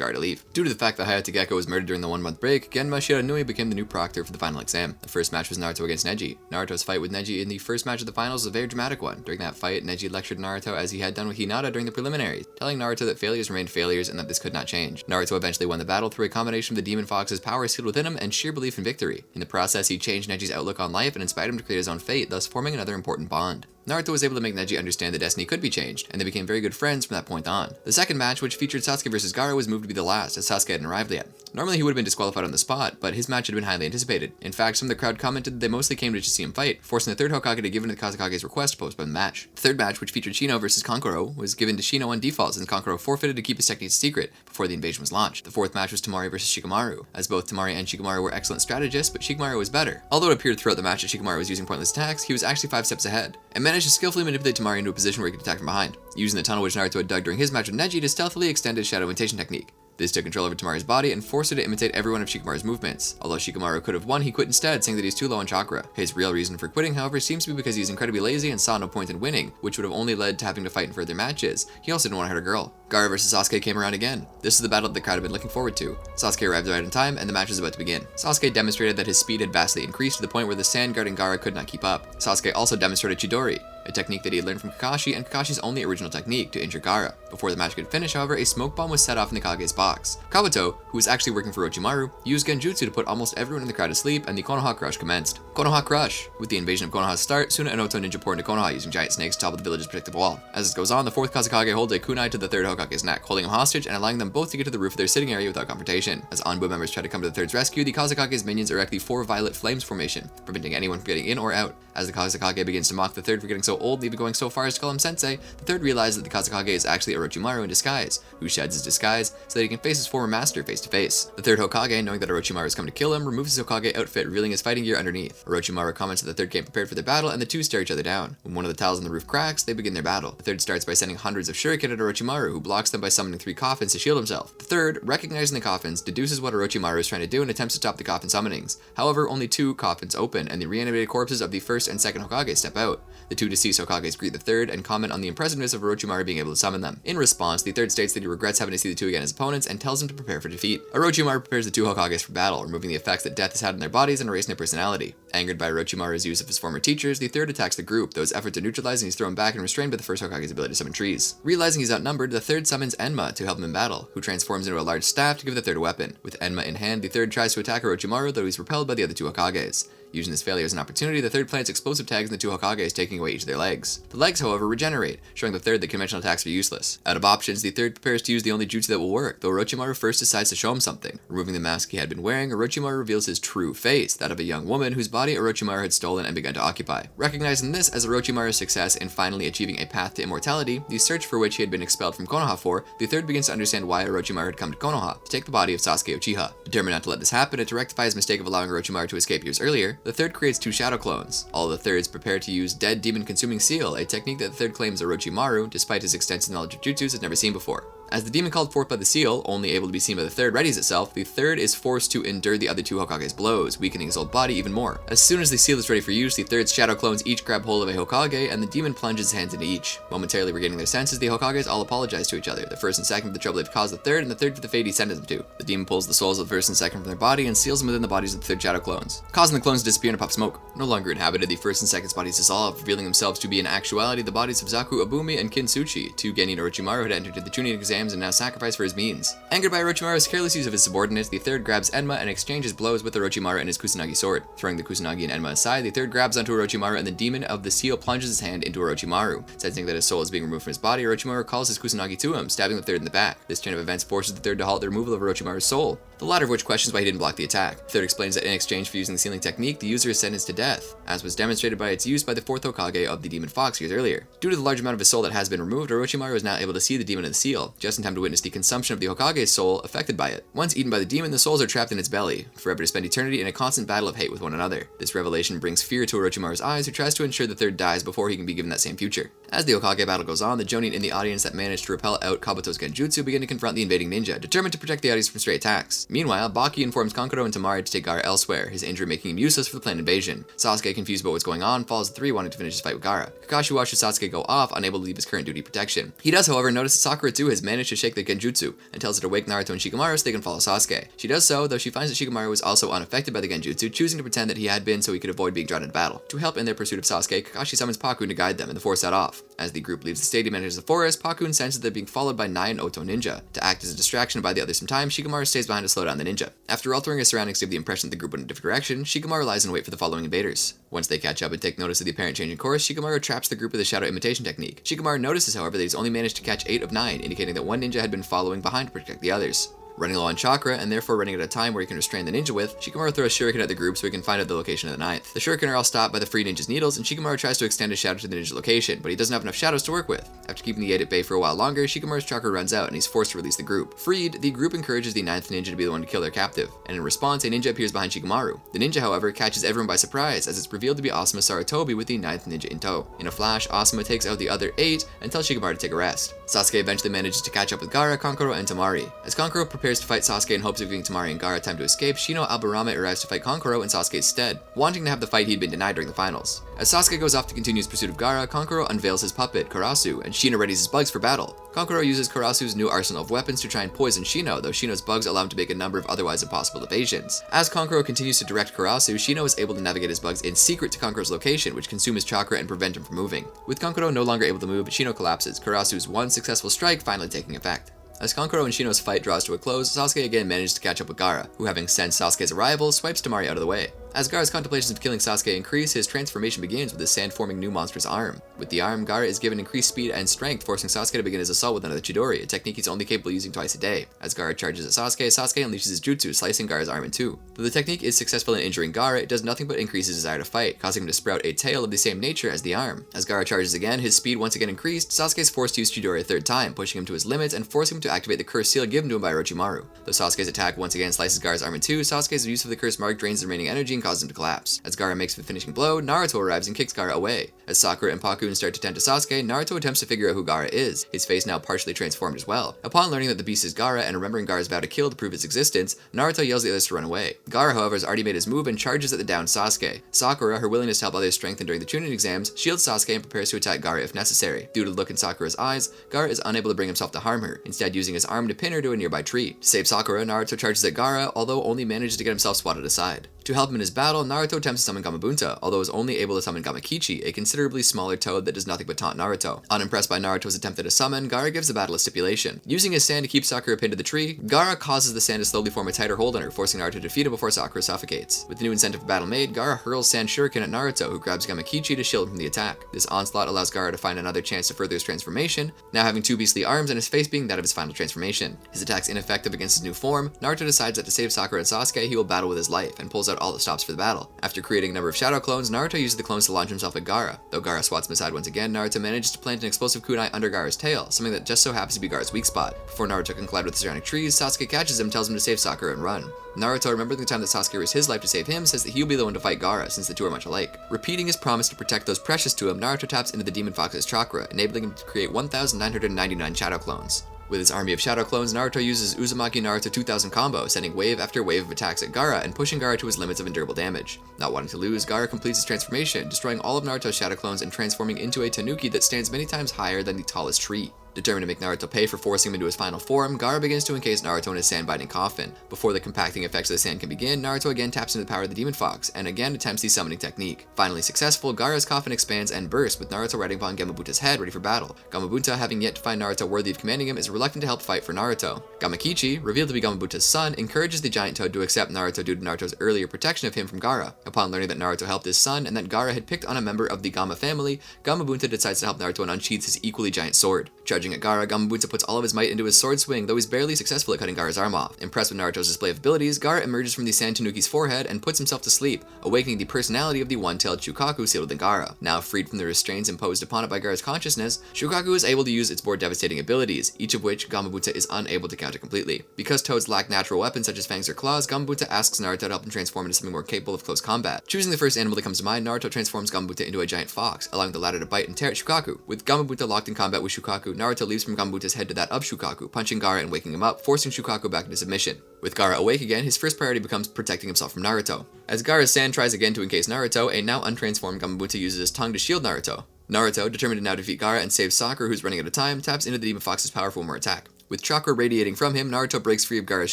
Gaara to leave. Due to the fact that Hayate Gecko was murdered during the 1-month break, Genma Shiranui became the new proctor for the final exam. The first match was Naruto against Neji. Naruto's fight with Neji in the first match of the finals was a very dramatic one. During that fight, Neji lectured Naruto as he had done with Hinata during the preliminaries, telling Naruto that failures remained failures and that this could not change. Naruto eventually won the battle through a combination of the Demon Fox's power sealed within him and sheer belief in victory. In the process, he changed Neji's outlook on life and inspired him to create his own fate, thus forming another important bond. Naruto was able to make Neji understand that destiny could be changed, and they became very good friends from that point on. The second match, which featured Sasuke vs Gaara, was moved to be the last, as Sasuke hadn't arrived yet. Normally he would have been disqualified on the spot, but his match had been highly anticipated. In fact, some of the crowd commented that they mostly came to just see him fight, forcing the third Hokage to give in to the Kazekage's request to postpone the match. The third match, which featured Shino vs Kankuro, was given to Shino on default since Kankuro forfeited to keep his techniques secret before the invasion was launched. The fourth match was Temari vs Shikamaru, as both Temari and Shikamaru were excellent strategists, but Shikamaru was better. Although it appeared throughout the match that Shikamaru was using pointless attacks, he was actually 5 steps ahead, and managed to skillfully manipulate Temari into a position where he could attack from behind, using the tunnel which Naruto had dug during his match with Neji to stealthily extend his shadow imitation technique. This took control over Temari's body and forced her to imitate every one of Shikamaru's movements. Although Shikamaru could have won, he quit instead, saying that he's too low on chakra. His real reason for quitting, however, seems to be because he's incredibly lazy and saw no point in winning, which would have only led to having to fight in further matches. He also didn't want to hurt a girl. Gaara vs Sasuke came around again. This is the battle that the crowd had been looking forward to. Sasuke arrived right in time, and the match was about to begin. Sasuke demonstrated that his speed had vastly increased to the point where the sand guarding Gaara could not keep up. Sasuke also demonstrated Chidori, a technique that he had learned from Kakashi and Kakashi's only original technique to injure Gaara. Before the match could finish, however, a smoke bomb was set off in the Kage's box. Kabuto, who was actually working for Orochimaru, used Genjutsu to put almost everyone in the crowd to sleep, and the Konoha Crush commenced. Konoha Crush. With the invasion of Konoha's start, Suna and Oto Ninja pour into Konoha using giant snakes to topple the village's protective wall. As it goes on, the fourth Kazekage holds a kunai to the third Hokage's neck, holding him hostage and allowing them both to get to the roof of their sitting area without confrontation. As Anbu members try to come to the third's rescue, the Kazekage's minions erect the 4 violet flames formation, preventing anyone from getting in or out. As the Kazekage begins to mock the third for getting so old, even going so far as to call him sensei, the third realizes that the Kazekage is actually Orochimaru in disguise, who sheds his disguise so that he can face his former master face to face. The third Hokage, knowing that Orochimaru has come to kill him, removes his Hokage outfit, revealing his fighting gear underneath. Orochimaru comments that the third came prepared for their battle, and the two stare each other down. When one of the tiles on the roof cracks, they begin their battle. The third starts by sending hundreds of shuriken at Orochimaru, who blocks them by summoning 3 coffins to shield himself. The third, recognizing the coffins, deduces what Orochimaru is trying to do and attempts to stop the coffin summonings. However, only 2 coffins open, and the reanimated corpses of the first and second Hokage step out. The 2 deceased Hokages greet the third and comment on the impressiveness of Orochimaru being able to summon them. In response, the third states that he regrets having to see the 2 again as opponents and tells them to prepare for defeat. Orochimaru prepares the 2 Hokages for battle, removing the effects that death has had on their bodies and erasing their personality. Angered by Orochimaru's use of his former teachers, the third attacks the group, though his efforts are neutralized and he's thrown back and restrained by the first Hokage's ability to summon trees. Realizing he's outnumbered, the third summons Enma to help him in battle, who transforms into a large staff to give the third a weapon. With Enma in hand, the third tries to attack Orochimaru, though he's repelled by the other 2 Hokages. Using this failure as an opportunity, the third plants explosive tags in the 2 Hokages, taking away each of their legs. The legs, however, regenerate, showing the third that conventional attacks are useless. Out of options, the third prepares to use the only jutsu that will work, though Orochimaru first decides to show him something. Removing the mask he had been wearing, Orochimaru reveals his true face, that of a young woman whose body Orochimaru had stolen and begun to occupy. Recognizing this as Orochimaru's success in finally achieving a path to immortality, the search for which he had been expelled from Konoha for, the third begins to understand why Orochimaru had come to Konoha, to take the body of Sasuke Uchiha. Determined not to let this happen and to rectify his mistake of allowing Orochimaru to escape years earlier, the third creates 2 shadow clones. All the thirds prepare to use Dead Demon Consuming Seal, a technique that the third claims Orochimaru, despite his extensive knowledge of jutsus, has never seen before. As the demon called forth by the seal, only able to be seen by the third, readies itself, the third is forced to endure the other two Hokage's blows, weakening his old body even more. As soon as the seal is ready for use, the third's shadow clones each grab hold of a Hokage, and the demon plunges his hands into each. Momentarily regaining their senses, the Hokages all apologize to each other, the first and second for the trouble they've caused the third, and the third for the fate he sentenced them to. The demon pulls the souls of the first and second from their body and seals them within the bodies of the third shadow clones, causing the clones to disappear in a puff of smoke. No longer inhabited, the first and second's bodies dissolve, revealing themselves to be in actuality the bodies of Zaku Abumi and Kintsuchi, two Genin Orochimaru had entered the Chūnin Exams and now sacrificed for his means. Angered by Orochimaru's careless use of his subordinates, the third grabs Enma and exchanges blows with Orochimaru and his Kusanagi sword. Throwing the Kusanagi and Enma aside, the third grabs onto Orochimaru and the demon of the seal plunges his hand into Orochimaru. Sensing that his soul is being removed from his body, Orochimaru calls his Kusanagi to him, stabbing the third in the back. This chain of events forces the third to halt the removal of Orochimaru's soul, the latter of which questions why he didn't block the attack. The third explains that in exchange for using the sealing technique, the user is sentenced to death, as was demonstrated by its use by the fourth Hokage of the Demon Fox years earlier. Due to the large amount of his soul that has been removed, Orochimaru is now able to see the demon of the seal, just in time to witness the consumption of the Hokage's soul affected by it. Once eaten by the demon, the souls are trapped in its belly, forever to spend eternity in a constant battle of hate with one another. This revelation brings fear to Orochimaru's eyes, who tries to ensure the third dies before he can be given that same future. As the Hokage battle goes on, the Jonin in the audience that managed to repel out Kabuto's genjutsu begin to confront the invading ninja, determined to protect the audience from stray attacks. Meanwhile, Baki informs Kankuro and Temari to take Gaara elsewhere, his injury making him useless for the planned invasion. Sasuke, confused about what's going on, follows the three, wanting to finish his fight with Gaara. Kakashi watches Sasuke go off, unable to leave his current duty protection. He does, however, notice that Sakura too has managed to shake the genjutsu, and tells her to wake Naruto and Shikamaru so they can follow Sasuke. She does so, though she finds that Shikamaru was also unaffected by the genjutsu, choosing to pretend that he had been so he could avoid being drawn into battle. To help in their pursuit of Sasuke, Kakashi summons Pakun to guide them, and the four set off. As the group leaves the stadium and enters the forest, Pakun senses they're being followed by 9 Oto ninja. To act as a distraction and buy the others some time, Shikamaru stays behind to slow down the ninja. After altering his surroundings to give the impression that the group went in a different direction, Shikamaru lies in wait for the following invaders. Once they catch up and take notice of the apparent change in course, Shikamaru traps the group with a shadow imitation technique. Shikamaru notices, however, that he's only managed to catch 8 of 9, indicating that one ninja had been following behind to protect the others. Running low on chakra, and therefore running out of time where he can restrain the ninja with, Shikamaru throws shuriken at the group so he can find out the location of the 9th. The shuriken are all stopped by the free ninja's needles, and Shikamaru tries to extend his shadow to the ninja's location, but he doesn't have enough shadows to work with. After keeping the 8 at bay for a while longer, Shikamaru's chakra runs out, and he's forced to release the group. Freed, the group encourages the 9th ninja to be the one to kill their captive, and in response, a ninja appears behind Shikamaru. The ninja, however, catches everyone by surprise, as it's revealed to be Asuma Saratobi with the 9th ninja in tow. In a flash, Asuma takes out the other 8 and tells Shikamaru to take a rest. Sasuke eventually manages to catch up with Gaara, Kankuro, and Temari. As Kankuro prepares to fight Sasuke in hopes of giving Temari and Gaara time to escape, Shino Albarama arrives to fight Kankuro in Sasuke's stead, wanting to have the fight he'd been denied during the finals. As Sasuke goes off to continue his pursuit of Gaara, Kankuro unveils his puppet, Karasu, and Shino readies his bugs for battle. Kankuro uses Karasu's new arsenal of weapons to try and poison Shino, though Shino's bugs allow him to make a number of otherwise impossible evasions. As Kankuro continues to direct Karasu, Shino is able to navigate his bugs in secret to Kankuro's location, which consume his chakra and prevent him from moving. With Kankuro no longer able to move, Shino collapses, Karasu's one successful strike finally taking effect. As Kankuro and Shino's fight draws to a close, Sasuke again manages to catch up with Gaara, who, having sensed Sasuke's arrival, swipes Temari out of the way. As Gaara's contemplations of killing Sasuke increase, his transformation begins with his sand-forming new monstrous arm. With the arm, Gaara is given increased speed and strength, forcing Sasuke to begin his assault with another Chidori, a technique he's only capable of using twice a day. As Gaara charges at Sasuke, Sasuke unleashes his jutsu, slicing Gaara's arm in two. Though the technique is successful in injuring Gaara, it does nothing but increase his desire to fight, causing him to sprout a tail of the same nature as the arm. As Gaara charges again, his speed once again increased, Sasuke is forced to use Chidori a third time, pushing him to his limits and forcing him to activate the curse seal given to him by Orochimaru. Though Sasuke's attack once again slices Gaara's arm in two, Sasuke's use of the curse mark drains the remaining energy and causes him to collapse. As Gaara makes the finishing blow, Naruto arrives and kicks Gaara away. As Sakura and Pakun start to tend to Sasuke, Naruto attempts to figure out who Gaara is, his face now partially transformed as well. Upon learning that the beast is Gaara and remembering Gaara's vow to kill to prove its existence, Naruto yells at the others to run away. Gaara, however, has already made his move and charges at the downed Sasuke. Sakura, her willingness to help others strengthen during the Chūnin Exams, shields Sasuke and prepares to attack Gaara if necessary. Due to the look in Sakura's eyes, Gaara is unable to bring himself to harm her, instead using his arm to pin her to a nearby tree. To save Sakura, Naruto charges at Gaara, although only manages to get himself swatted aside. To help him in his battle, Naruto attempts to summon Gamabunta, although is only able to summon Gamakichi, a considerably smaller toad that does nothing but taunt Naruto. Unimpressed by Naruto's attempt at a summon, Gaara gives the battle a stipulation. Using his sand to keep Sakura pinned to the tree, Gaara causes the sand to slowly form a tighter hold on her, forcing Naruto to defeat him before Sakura suffocates. With the new incentive for battle made, Gaara hurls sand shuriken at Naruto, who grabs Gamakichi to shield him from the attack. This onslaught allows Gaara to find another chance to further his transformation, now having two beastly arms and his face being that of his final transformation. His attack's ineffective against his new form, Naruto decides that to save Sakura and Sasuke, he will battle with his life, and pulls out all the stops for the battle. After creating a number of shadow clones, Naruto uses the clones to launch himself at Gaara. Though Gaara swats him aside once again, Naruto manages to plant an explosive kunai under Gaara's tail, something that just so happens to be Gaara's weak spot. Before Naruto can collide with the surrounding trees, Sasuke catches him and tells him to save Sakura and run. Naruto, remembering the time that Sasuke risked his life to save him, says that he'll be the one to fight Gaara, since the two are much alike. Repeating his promise to protect those precious to him, Naruto taps into the Demon Fox's chakra, enabling him to create 1,999 shadow clones. With his army of shadow clones, Naruto uses Uzumaki Naruto 2000 combo, sending wave after wave of attacks at Gaara and pushing Gaara to his limits of endurable damage. Not wanting to lose, Gaara completes his transformation, destroying all of Naruto's shadow clones and transforming into a tanuki that stands many times higher than the tallest tree. Determined to make Naruto pay for forcing him into his final form, Gaara begins to encase Naruto in his sand-binding coffin. Before the compacting effects of the sand can begin, Naruto again taps into the power of the Demon Fox, and again attempts the summoning technique. Finally successful, Gaara's coffin expands and bursts, with Naruto riding upon Gamabunta's head, ready for battle. Gamabunta, having yet to find Naruto worthy of commanding him, is reluctant to help fight for Naruto. Gamakichi, revealed to be Gamabunta's son, encourages the giant toad to accept Naruto due to Naruto's earlier protection of him from Gaara. Upon learning that Naruto helped his son, and that Gaara had picked on a member of the Gama family, Gamabunta decides to help Naruto and unsheathes his equally giant sword. Charging at Gaara, Gamabunta puts all of his might into his sword swing, though he's barely successful at cutting Gaara's arm off. Impressed with Naruto's display of abilities, Gaara emerges from the Sand Tanuki's forehead and puts himself to sleep, awakening the personality of the one-tailed Shukaku sealed within Gaara. Now freed from the restraints imposed upon it by Gaara's consciousness, Shukaku is able to use its more devastating abilities, each of which Gamabunta is unable to counter completely. Because toads lack natural weapons such as fangs or claws, Gamabunta asks Naruto to help him transform into something more capable of close combat. Choosing the first animal that comes to mind, Naruto transforms Gamabunta into a giant fox, allowing the latter to bite and tear at Shukaku. With Gamabunta locked in combat with Shukaku, Naruto leaps from Gamabunta's head to that of Shukaku, punching Gaara and waking him up, forcing Shukaku back into submission. With Gaara awake again, his first priority becomes protecting himself from Naruto. As Gaara's sand tries again to encase Naruto, a now untransformed Gamabunta uses his tongue to shield Naruto. Naruto, determined to now defeat Gaara and save Sakura, who's running out of time, taps into the Demon Fox's power for one more attack. With chakra radiating from him, Naruto breaks free of Gaara's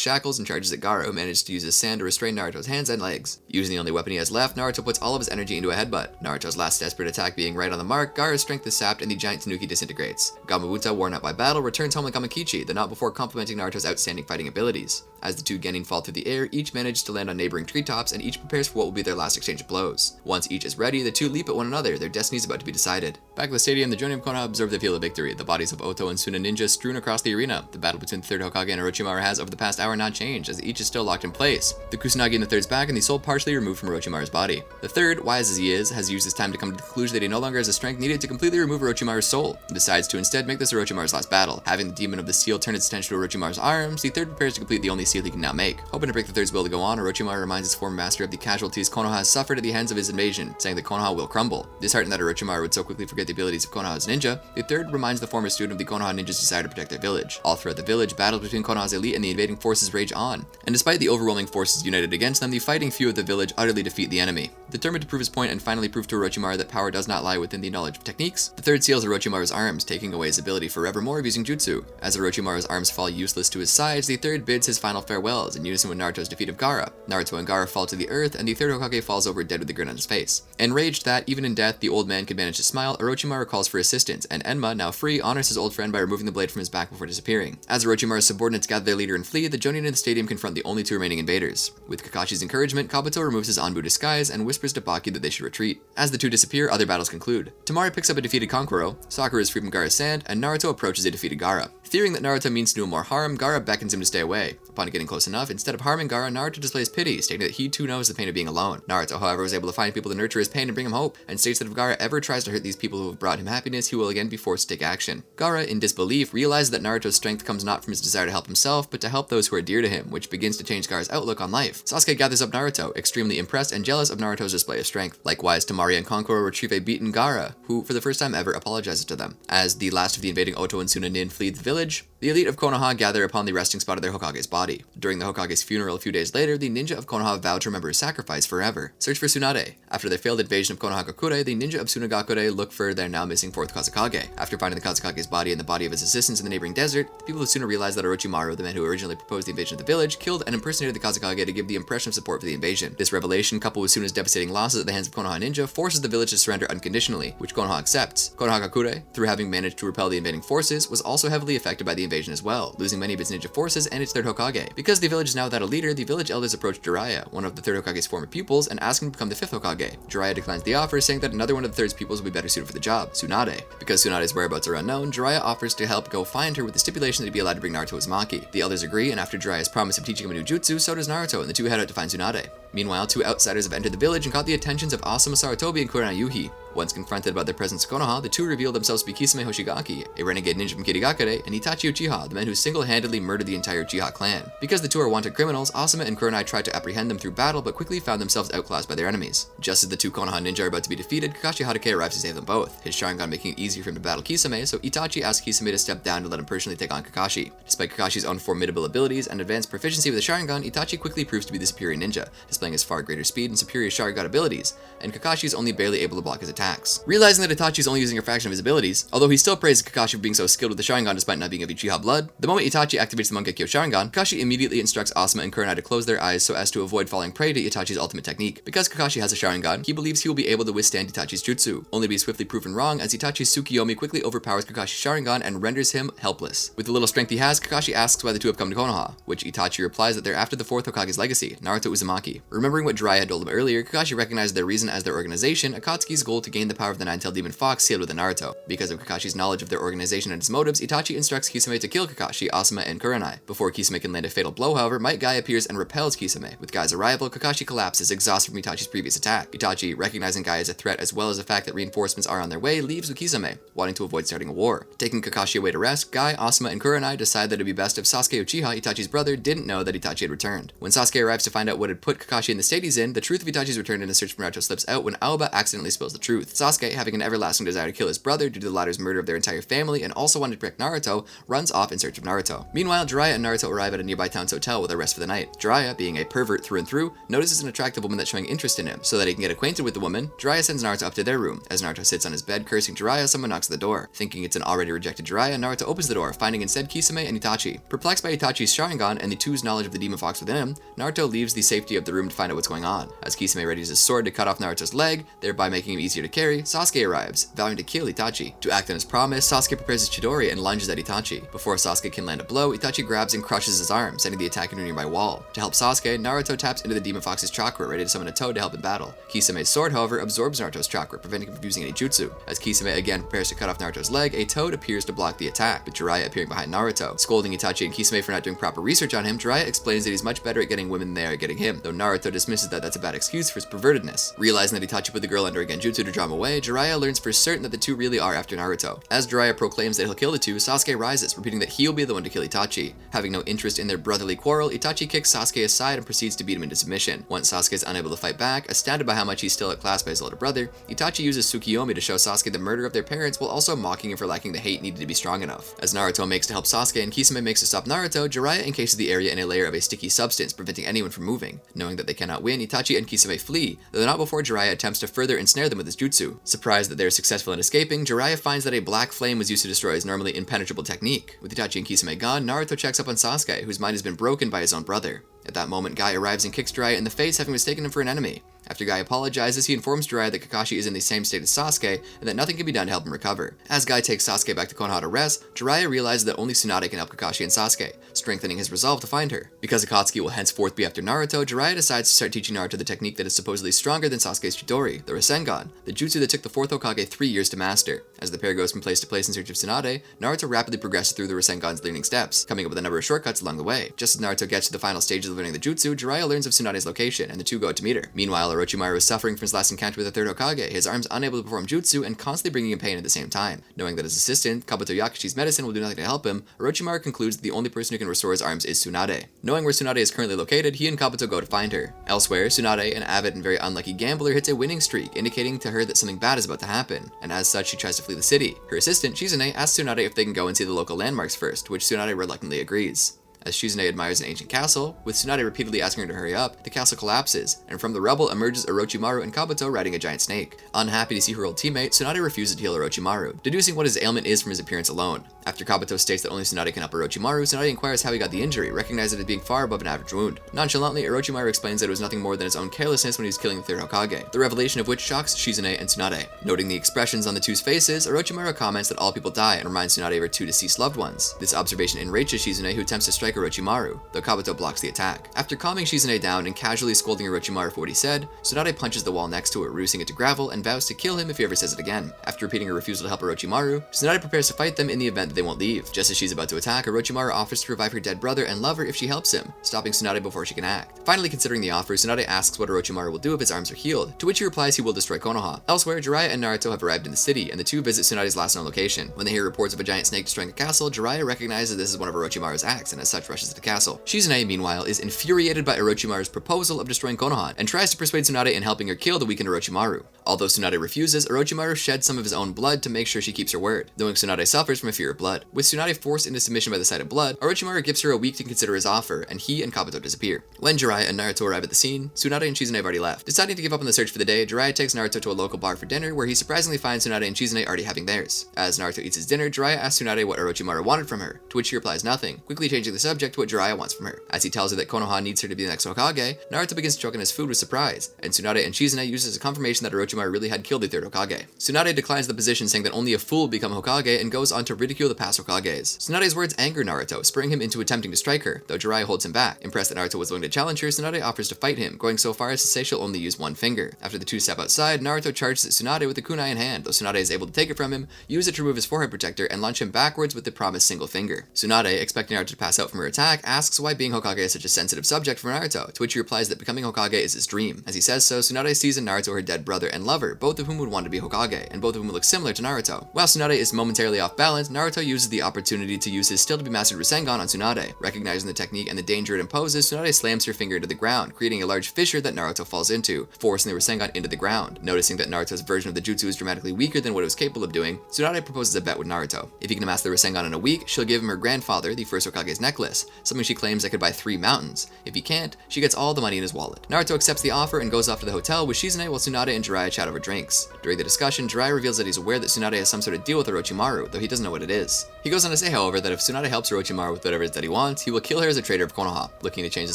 shackles and charges at Gaara, who manages to use his sand to restrain Naruto's hands and legs. Using the only weapon he has left, Naruto puts all of his energy into a headbutt. Naruto's last desperate attack being right on the mark, Gaara's strength is sapped and the giant Tanuki disintegrates. Gamabunta, worn out by battle, returns home like Gamakichi, though not before complimenting Naruto's outstanding fighting abilities. As the two Genin fall through the air, each manages to land on neighboring treetops, and each prepares for what will be their last exchange of blows. Once each is ready, the two leap at one another, their destinies about to be decided. Back at the stadium, the Jonin of Konoha observe the field of victory, the bodies of Oto and Suna ninja strewn across the arena. The battle between the Third Hokage and Orochimaru has over the past hour not changed, as each is still locked in place. The Kusanagi in the Third's back and the soul partially removed from Orochimaru's body. The Third, wise as he is, has used his time to come to the conclusion that he no longer has the strength needed to completely remove Orochimaru's soul, and decides to instead make this Orochimaru's last battle. Having the demon of the seal turn its attention to Orochimaru's arms, the Third prepares to complete the only seal he can now make. Hoping to break the Third's will to go on, Orochimaru reminds his former master of the casualties Konoha has suffered at the hands of his invasion, saying that Konoha will crumble. Disheartened that Orochimaru would so quickly forget the abilities of Konoha's ninja, the Third reminds the former student of the Konoha ninja's desire to protect their village. All throughout the village, battles between Konoha's elite and the invading forces rage on, and despite the overwhelming forces united against them, the fighting few of the village utterly defeat the enemy. Determined to prove his point and finally prove to Orochimaru that power does not lie within the knowledge of techniques, the Third seals Orochimaru's arms, taking away his ability forevermore of using jutsu. As Orochimaru's arms fall useless to his sides, the Third bids his final farewells, in unison with Naruto's defeat of Gaara. Naruto and Gaara fall to the earth, and the Third Hokage falls over dead with a grin on his face. Enraged that, even in death, the old man could manage to smile, Orochimaru calls for assistance, and Enma, now free, honors his old friend by removing the blade from his back before disappearing. As Orochimaru's subordinates gather their leader and flee, the Jonin in the stadium confront the only two remaining invaders. With Kakashi's encouragement, Kabuto removes his Anbu disguise and whispers to Baki that they should retreat. As the two disappear, other battles conclude. Temari picks up a defeated Kankuro, Sakura is free from Gaara's sand, and Naruto approaches a defeated Gaara. Fearing that Naruto means to do him more harm, Gaara beckons him to stay away. Upon getting close enough, instead of harming Gaara, Naruto displays pity, stating that he too knows the pain of being alone. Naruto, however, was able to find people to nurture his pain and bring him hope, and states that if Gaara ever tries to hurt these people who have brought him happiness, he will again be forced to take action. Gaara, in disbelief, realizes that Naruto's strength comes not from his desire to help himself, but to help those who are dear to him, which begins to change Gaara's outlook on life. Sasuke gathers up Naruto, extremely impressed and jealous of Naruto's display of strength. Likewise, Temari and Kankuro retrieve a beaten Gaara, who, for the first time ever, apologizes to them. As the last of the invading Oto and Suna nin flee the village, the elite of Konoha gather upon the resting spot of their Hokage's body. During the Hokage's funeral a few days later, the ninja of Konoha vow to remember his sacrifice forever. Search for Tsunade. After their failed invasion of Konohagakure, the ninja of Tsunagakure look for their now missing Fourth Hokage. After finding the Katsukage's body and the body of his assistants in the neighboring desert, the people of Tsuna realize that Orochimaru, the man who originally proposed the invasion of the village, killed and impersonated the Katsukage to give the impression of support for the invasion. This revelation, coupled with Tsuna's devastating losses at the hands of Konoha ninja, forces the village to surrender unconditionally, which Konoha accepts. Konohagakure, through having managed to repel the invading forces, was also heavily affected by the invasion as well, losing many of its ninja forces and its Third Hokage. Because the village is now without a leader, the village elders approach Jiraiya, one of the Third Hokage's former pupils, and ask him to become the Fifth Hokage. Jiraiya declines the offer, saying that another one of the Third's pupils would be better suited for the job, Tsunade. Because Tsunade's whereabouts are unknown, Jiraiya offers to help go find her with the stipulation that he'd be allowed to bring Naruto Uzumaki. The elders agree, and after Jiraiya's promise of teaching him a new jutsu, so does Naruto, and the two head out to find Tsunade. Meanwhile, two outsiders have entered the village and caught the attentions of Asuma Sarutobi and Kurama Yuhi. Once confronted about their presence in Konoha, the two reveal themselves to be Kisame Hoshigaki, a renegade ninja from Kirigakure, and Itachi Uchiha, the man who single-handedly murdered the entire Uchiha clan. Because the two are wanted criminals, Asuma and Kurenai tried to apprehend them through battle, but quickly found themselves outclassed by their enemies. Just as the two Konoha ninja are about to be defeated, Kakashi Hatake arrives to save them both, his Sharingan making it easier for him to battle Kisame, so Itachi asks Kisame to step down to let him personally take on Kakashi. Despite Kakashi's own formidable abilities and advanced proficiency with the Sharingan, Itachi quickly proves to be the superior ninja, displaying his far greater speed and superior Sharingan abilities, and Kakashi is only barely able to block his attacks. Realizing that Itachi is only using a fraction of his abilities, although he still praises Kakashi for being so skilled with the Sharingan despite not being of Uchiha blood, the moment Itachi activates the Mangekyo Sharingan, Kakashi immediately instructs Asuma and Kurenai to close their eyes so as to avoid falling prey to Itachi's ultimate technique. Because Kakashi has a Sharingan, he believes he will be able to withstand Itachi's jutsu, only to be swiftly proven wrong as Itachi's Tsukiyomi quickly overpowers Kakashi's Sharingan and renders him helpless. With the little strength he has, Kakashi asks why the two have come to Konoha, which Itachi replies that they're after the Fourth Hokage's legacy, Naruto Uzumaki. Remembering what Jiraiya had told him earlier, Kakashi recognized their reason as their organization, Akatsuki's goal to gain the power of the Nine-Tailed Demon Fox sealed within Naruto. Because of Kakashi's knowledge of their organization and its motives, Itachi instructs Kisame to kill Kakashi, Asuma, and Kurenai. Before Kisame can land a fatal blow, however, Might Guy appears and repels Kisame. With Guy's arrival, Kakashi collapses, exhausted from Itachi's previous attack. Itachi, recognizing Guy as a threat as well as the fact that reinforcements are on their way, leaves with Kisame, wanting to avoid starting a war. Taking Kakashi away to rest, Guy, Asuma, and Kurenai decide that it would be best if Sasuke Uchiha, Itachi's brother, didn't know that Itachi had returned. When Sasuke arrives to find out what had put Kakashi in the state he's in, the truth of Itachi's return in a search for Naruto slips out when Aoba accidentally spills the truth. Sasuke, having an everlasting desire to kill his brother due to the latter's murder of their entire family and also wanted to protect Naruto, runs off in search of Naruto. Meanwhile, Jiraiya and Naruto arrive at a nearby town's hotel with a rest for the night. Jiraiya, being a pervert through and through, notices an attractive woman that's showing interest in him. So that he can get acquainted with the woman, Jiraiya sends Naruto up to their room. As Naruto sits on his bed cursing Jiraiya, someone knocks at the door. Thinking it's an already rejected Jiraiya, Naruto opens the door, finding instead Kisame and Itachi. Perplexed by Itachi's Sharingan and the two's knowledge of the demon fox within him, Naruto leaves the safety of the room to find out what's going on. As Kisame readies his sword to cut off Naruto's leg, thereby making him easier to carry, Sasuke arrives, vowing to kill Itachi. To act on his promise, Sasuke prepares his Chidori and lunges at Itachi. Before Sasuke can land a blow, Itachi grabs and crushes his arm, sending the attack into a nearby wall. To help Sasuke, Naruto taps into the demon fox's chakra, ready to summon a toad to help in battle. Kisame's sword, however, absorbs Naruto's chakra, preventing him from using any jutsu. As Kisame again prepares to cut off Naruto's leg, a toad appears to block the attack, with Jiraiya appearing behind Naruto. Scolding Itachi and Kisame for not doing proper research on him, Jiraiya explains that he's much better at getting women than they are at getting him, though Naruto dismisses that that's a bad excuse for his pervertedness. Realizing that Itachi put the girl under a genjutsu to draw him away, Jiraiya learns for certain that the two really are after Naruto. As Jiraiya proclaims that he'll kill the two, Sasuke rises, repeating that he'll be the one to kill Itachi. Having no interest in their brotherly quarrel, Itachi kicks Sasuke aside and proceeds to beat him into submission. Once Sasuke is unable to fight back, astounded by how much he's still outclassed by his older brother, Itachi uses Tsukiyomi to show Sasuke the murder of their parents while also mocking him for lacking the hate needed to be strong enough. As Naruto makes to help Sasuke and Kisame makes to stop Naruto, Jiraiya encases the area in a layer of a sticky substance, preventing anyone from moving. Knowing that they cannot win, Itachi and Kisame flee, though not before Jiraiya attempts to further ensnare them with his jutsu. Surprised that they are successful in escaping, Jiraiya finds that a black flame was used to destroy his normally impenetrable technique. With Itachi and Kisame gone, Naruto checks up on Sasuke, whose mind has been broken by his own brother. At that moment, Guy arrives and kicks Jiraiya in the face, having mistaken him for an enemy. After Guy apologizes, he informs Jiraiya that Kakashi is in the same state as Sasuke, and that nothing can be done to help him recover. As Guy takes Sasuke back to Konoha to rest, Jiraiya realizes that only Tsunade can help Kakashi and Sasuke, strengthening his resolve to find her. Because Akatsuki will henceforth be after Naruto, Jiraiya decides to start teaching Naruto the technique that is supposedly stronger than Sasuke's Chidori, the Rasengan, the jutsu that took the Fourth Hokage 3 years to master. As the pair goes from place to place in search of Tsunade, Naruto rapidly progresses through the Rasengan's learning steps, coming up with a number of shortcuts along the way. Just as Naruto gets to the final stages of learning the jutsu, Jiraiya learns of Tsunade's location, and the two go out to meet her. Meanwhile, Orochimaru is suffering from his last encounter with the Third Hokage, his arms unable to perform jutsu and constantly bringing him pain at the same time. Knowing that his assistant, Kabuto Yakashi's medicine, will do nothing to help him, Orochimaru concludes that the only person who can restore his arms is Tsunade. Knowing where Tsunade is currently located, he and Kabuto go to find her. Elsewhere, Tsunade, an avid and very unlucky gambler, hits a winning streak, indicating to her that something bad is about to happen, and as such, she tries to flee the city. Her assistant, Shizune, asks Tsunade if they can go and see the local landmarks first, to which Tsunade reluctantly agrees. As Shizune admires an ancient castle, with Tsunade repeatedly asking her to hurry up, the castle collapses, and from the rubble emerges Orochimaru and Kabuto riding a giant snake. Unhappy to see her old teammate, Tsunade refuses to heal Orochimaru, deducing what his ailment is from his appearance alone. After Kabuto states that only Tsunade can help Orochimaru, Tsunade inquires how he got the injury, recognizing it as being far above an average wound. Nonchalantly, Orochimaru explains that it was nothing more than his own carelessness when he was killing the Third Hokage, the revelation of which shocks Shizune and Tsunade. Noting the expressions on the two's faces, Orochimaru comments that all people die and reminds Tsunade of her two deceased loved ones. This observation enrages Shizune, who attempts to strike Orochimaru, though Kabuto blocks the attack. After calming Shizune down and casually scolding Orochimaru for what he said, Tsunade punches the wall next to her, reducing it to gravel, and vows to kill him if he ever says it again. After repeating her refusal to help Orochimaru, Tsunade prepares to fight them in the event that they won't leave. Just as she's about to attack, Orochimaru offers to revive her dead brother and lover if she helps him, stopping Tsunade before she can act. Finally considering the offer, Tsunade asks what Orochimaru will do if his arms are healed, to which he replies he will destroy Konoha. Elsewhere, Jiraiya and Naruto have arrived in the city, and the two visit Tsunade's last known location. When they hear reports of a giant snake destroying a castle, Jiraiya recognizes this is one of Orochimaru's acts, and as such rushes to the castle. Shizune, meanwhile, is infuriated by Orochimaru's proposal of destroying Konoha, and tries to persuade Tsunade in helping her kill the weakened Orochimaru. Although Tsunade refuses, Orochimaru sheds some of his own blood to make sure she keeps her word, knowing Tsunade suffers from a fear of blood. With Tsunade forced into submission by the sight of blood, Orochimaru gives her a week to consider his offer, and he and Kabuto disappear. When Jiraiya and Naruto arrive at the scene, Tsunade and Shizune have already left. Deciding to give up on the search for the day, Jiraiya takes Naruto to a local bar for dinner, where he surprisingly finds Tsunade and Shizune already having theirs. As Naruto eats his dinner, Jiraiya asks Tsunade what Orochimaru wanted from her, to which she replies nothing, quickly changing the subject to what Jiraiya wants from her. As he tells her that Konoha needs her to be the next Hokage, Naruto begins choking his food with surprise, and Tsunade and Shizune use it as a confirmation that Orochimaru really had killed the third Hokage. Tsunade declines the position, saying that only a fool will become Hokage, and goes on to ridicule the past Hokages. Tsunade's words anger Naruto, spurring him into attempting to strike her, though Jiraiya holds him back. Impressed that Naruto was willing to challenge her, Tsunade offers to fight him, going so far as to say she'll only use one finger. After the two step outside, Naruto charges at Tsunade with the kunai in hand, though Tsunade is able to take it from him, use it to remove his forehead protector, and launch him backwards with the promised single finger. Tsunade, expecting Naruto to pass out from her attack, asks why being Hokage is such a sensitive subject for Naruto, to which he replies that becoming Hokage is his dream. As he says so, Tsunade sees in Naruto her dead brother and lover, both of whom would want to be Hokage, and both of whom look similar to Naruto. While Tsunade is momentarily off balance, Naruto uses the opportunity to use his still-to-be mastered Rasengan on Tsunade. Recognizing the technique and the danger it imposes, Tsunade slams her finger into the ground, creating a large fissure that Naruto falls into, forcing the Rasengan into the ground. Noticing that Naruto's version of the jutsu is dramatically weaker than what it was capable of doing, Tsunade proposes a bet with Naruto. If he can amass the Rasengan in a week, she'll give him her grandfather, the first Hokage's necklace, something she claims that could buy 3 mountains. If he can't, she gets all the money in his wallet. Naruto accepts the offer and goes off to the hotel with Shizune while Tsunade and Jiraiya chat over drinks. During the discussion, Jiraiya reveals that he's aware that Tsunade has some sort of deal with Orochimaru, though he doesn't know what it is. He goes on to say, however, that if Tsunade helps Orochimaru with whatever it is that he wants, he will kill her as a traitor of Konoha. Looking to change the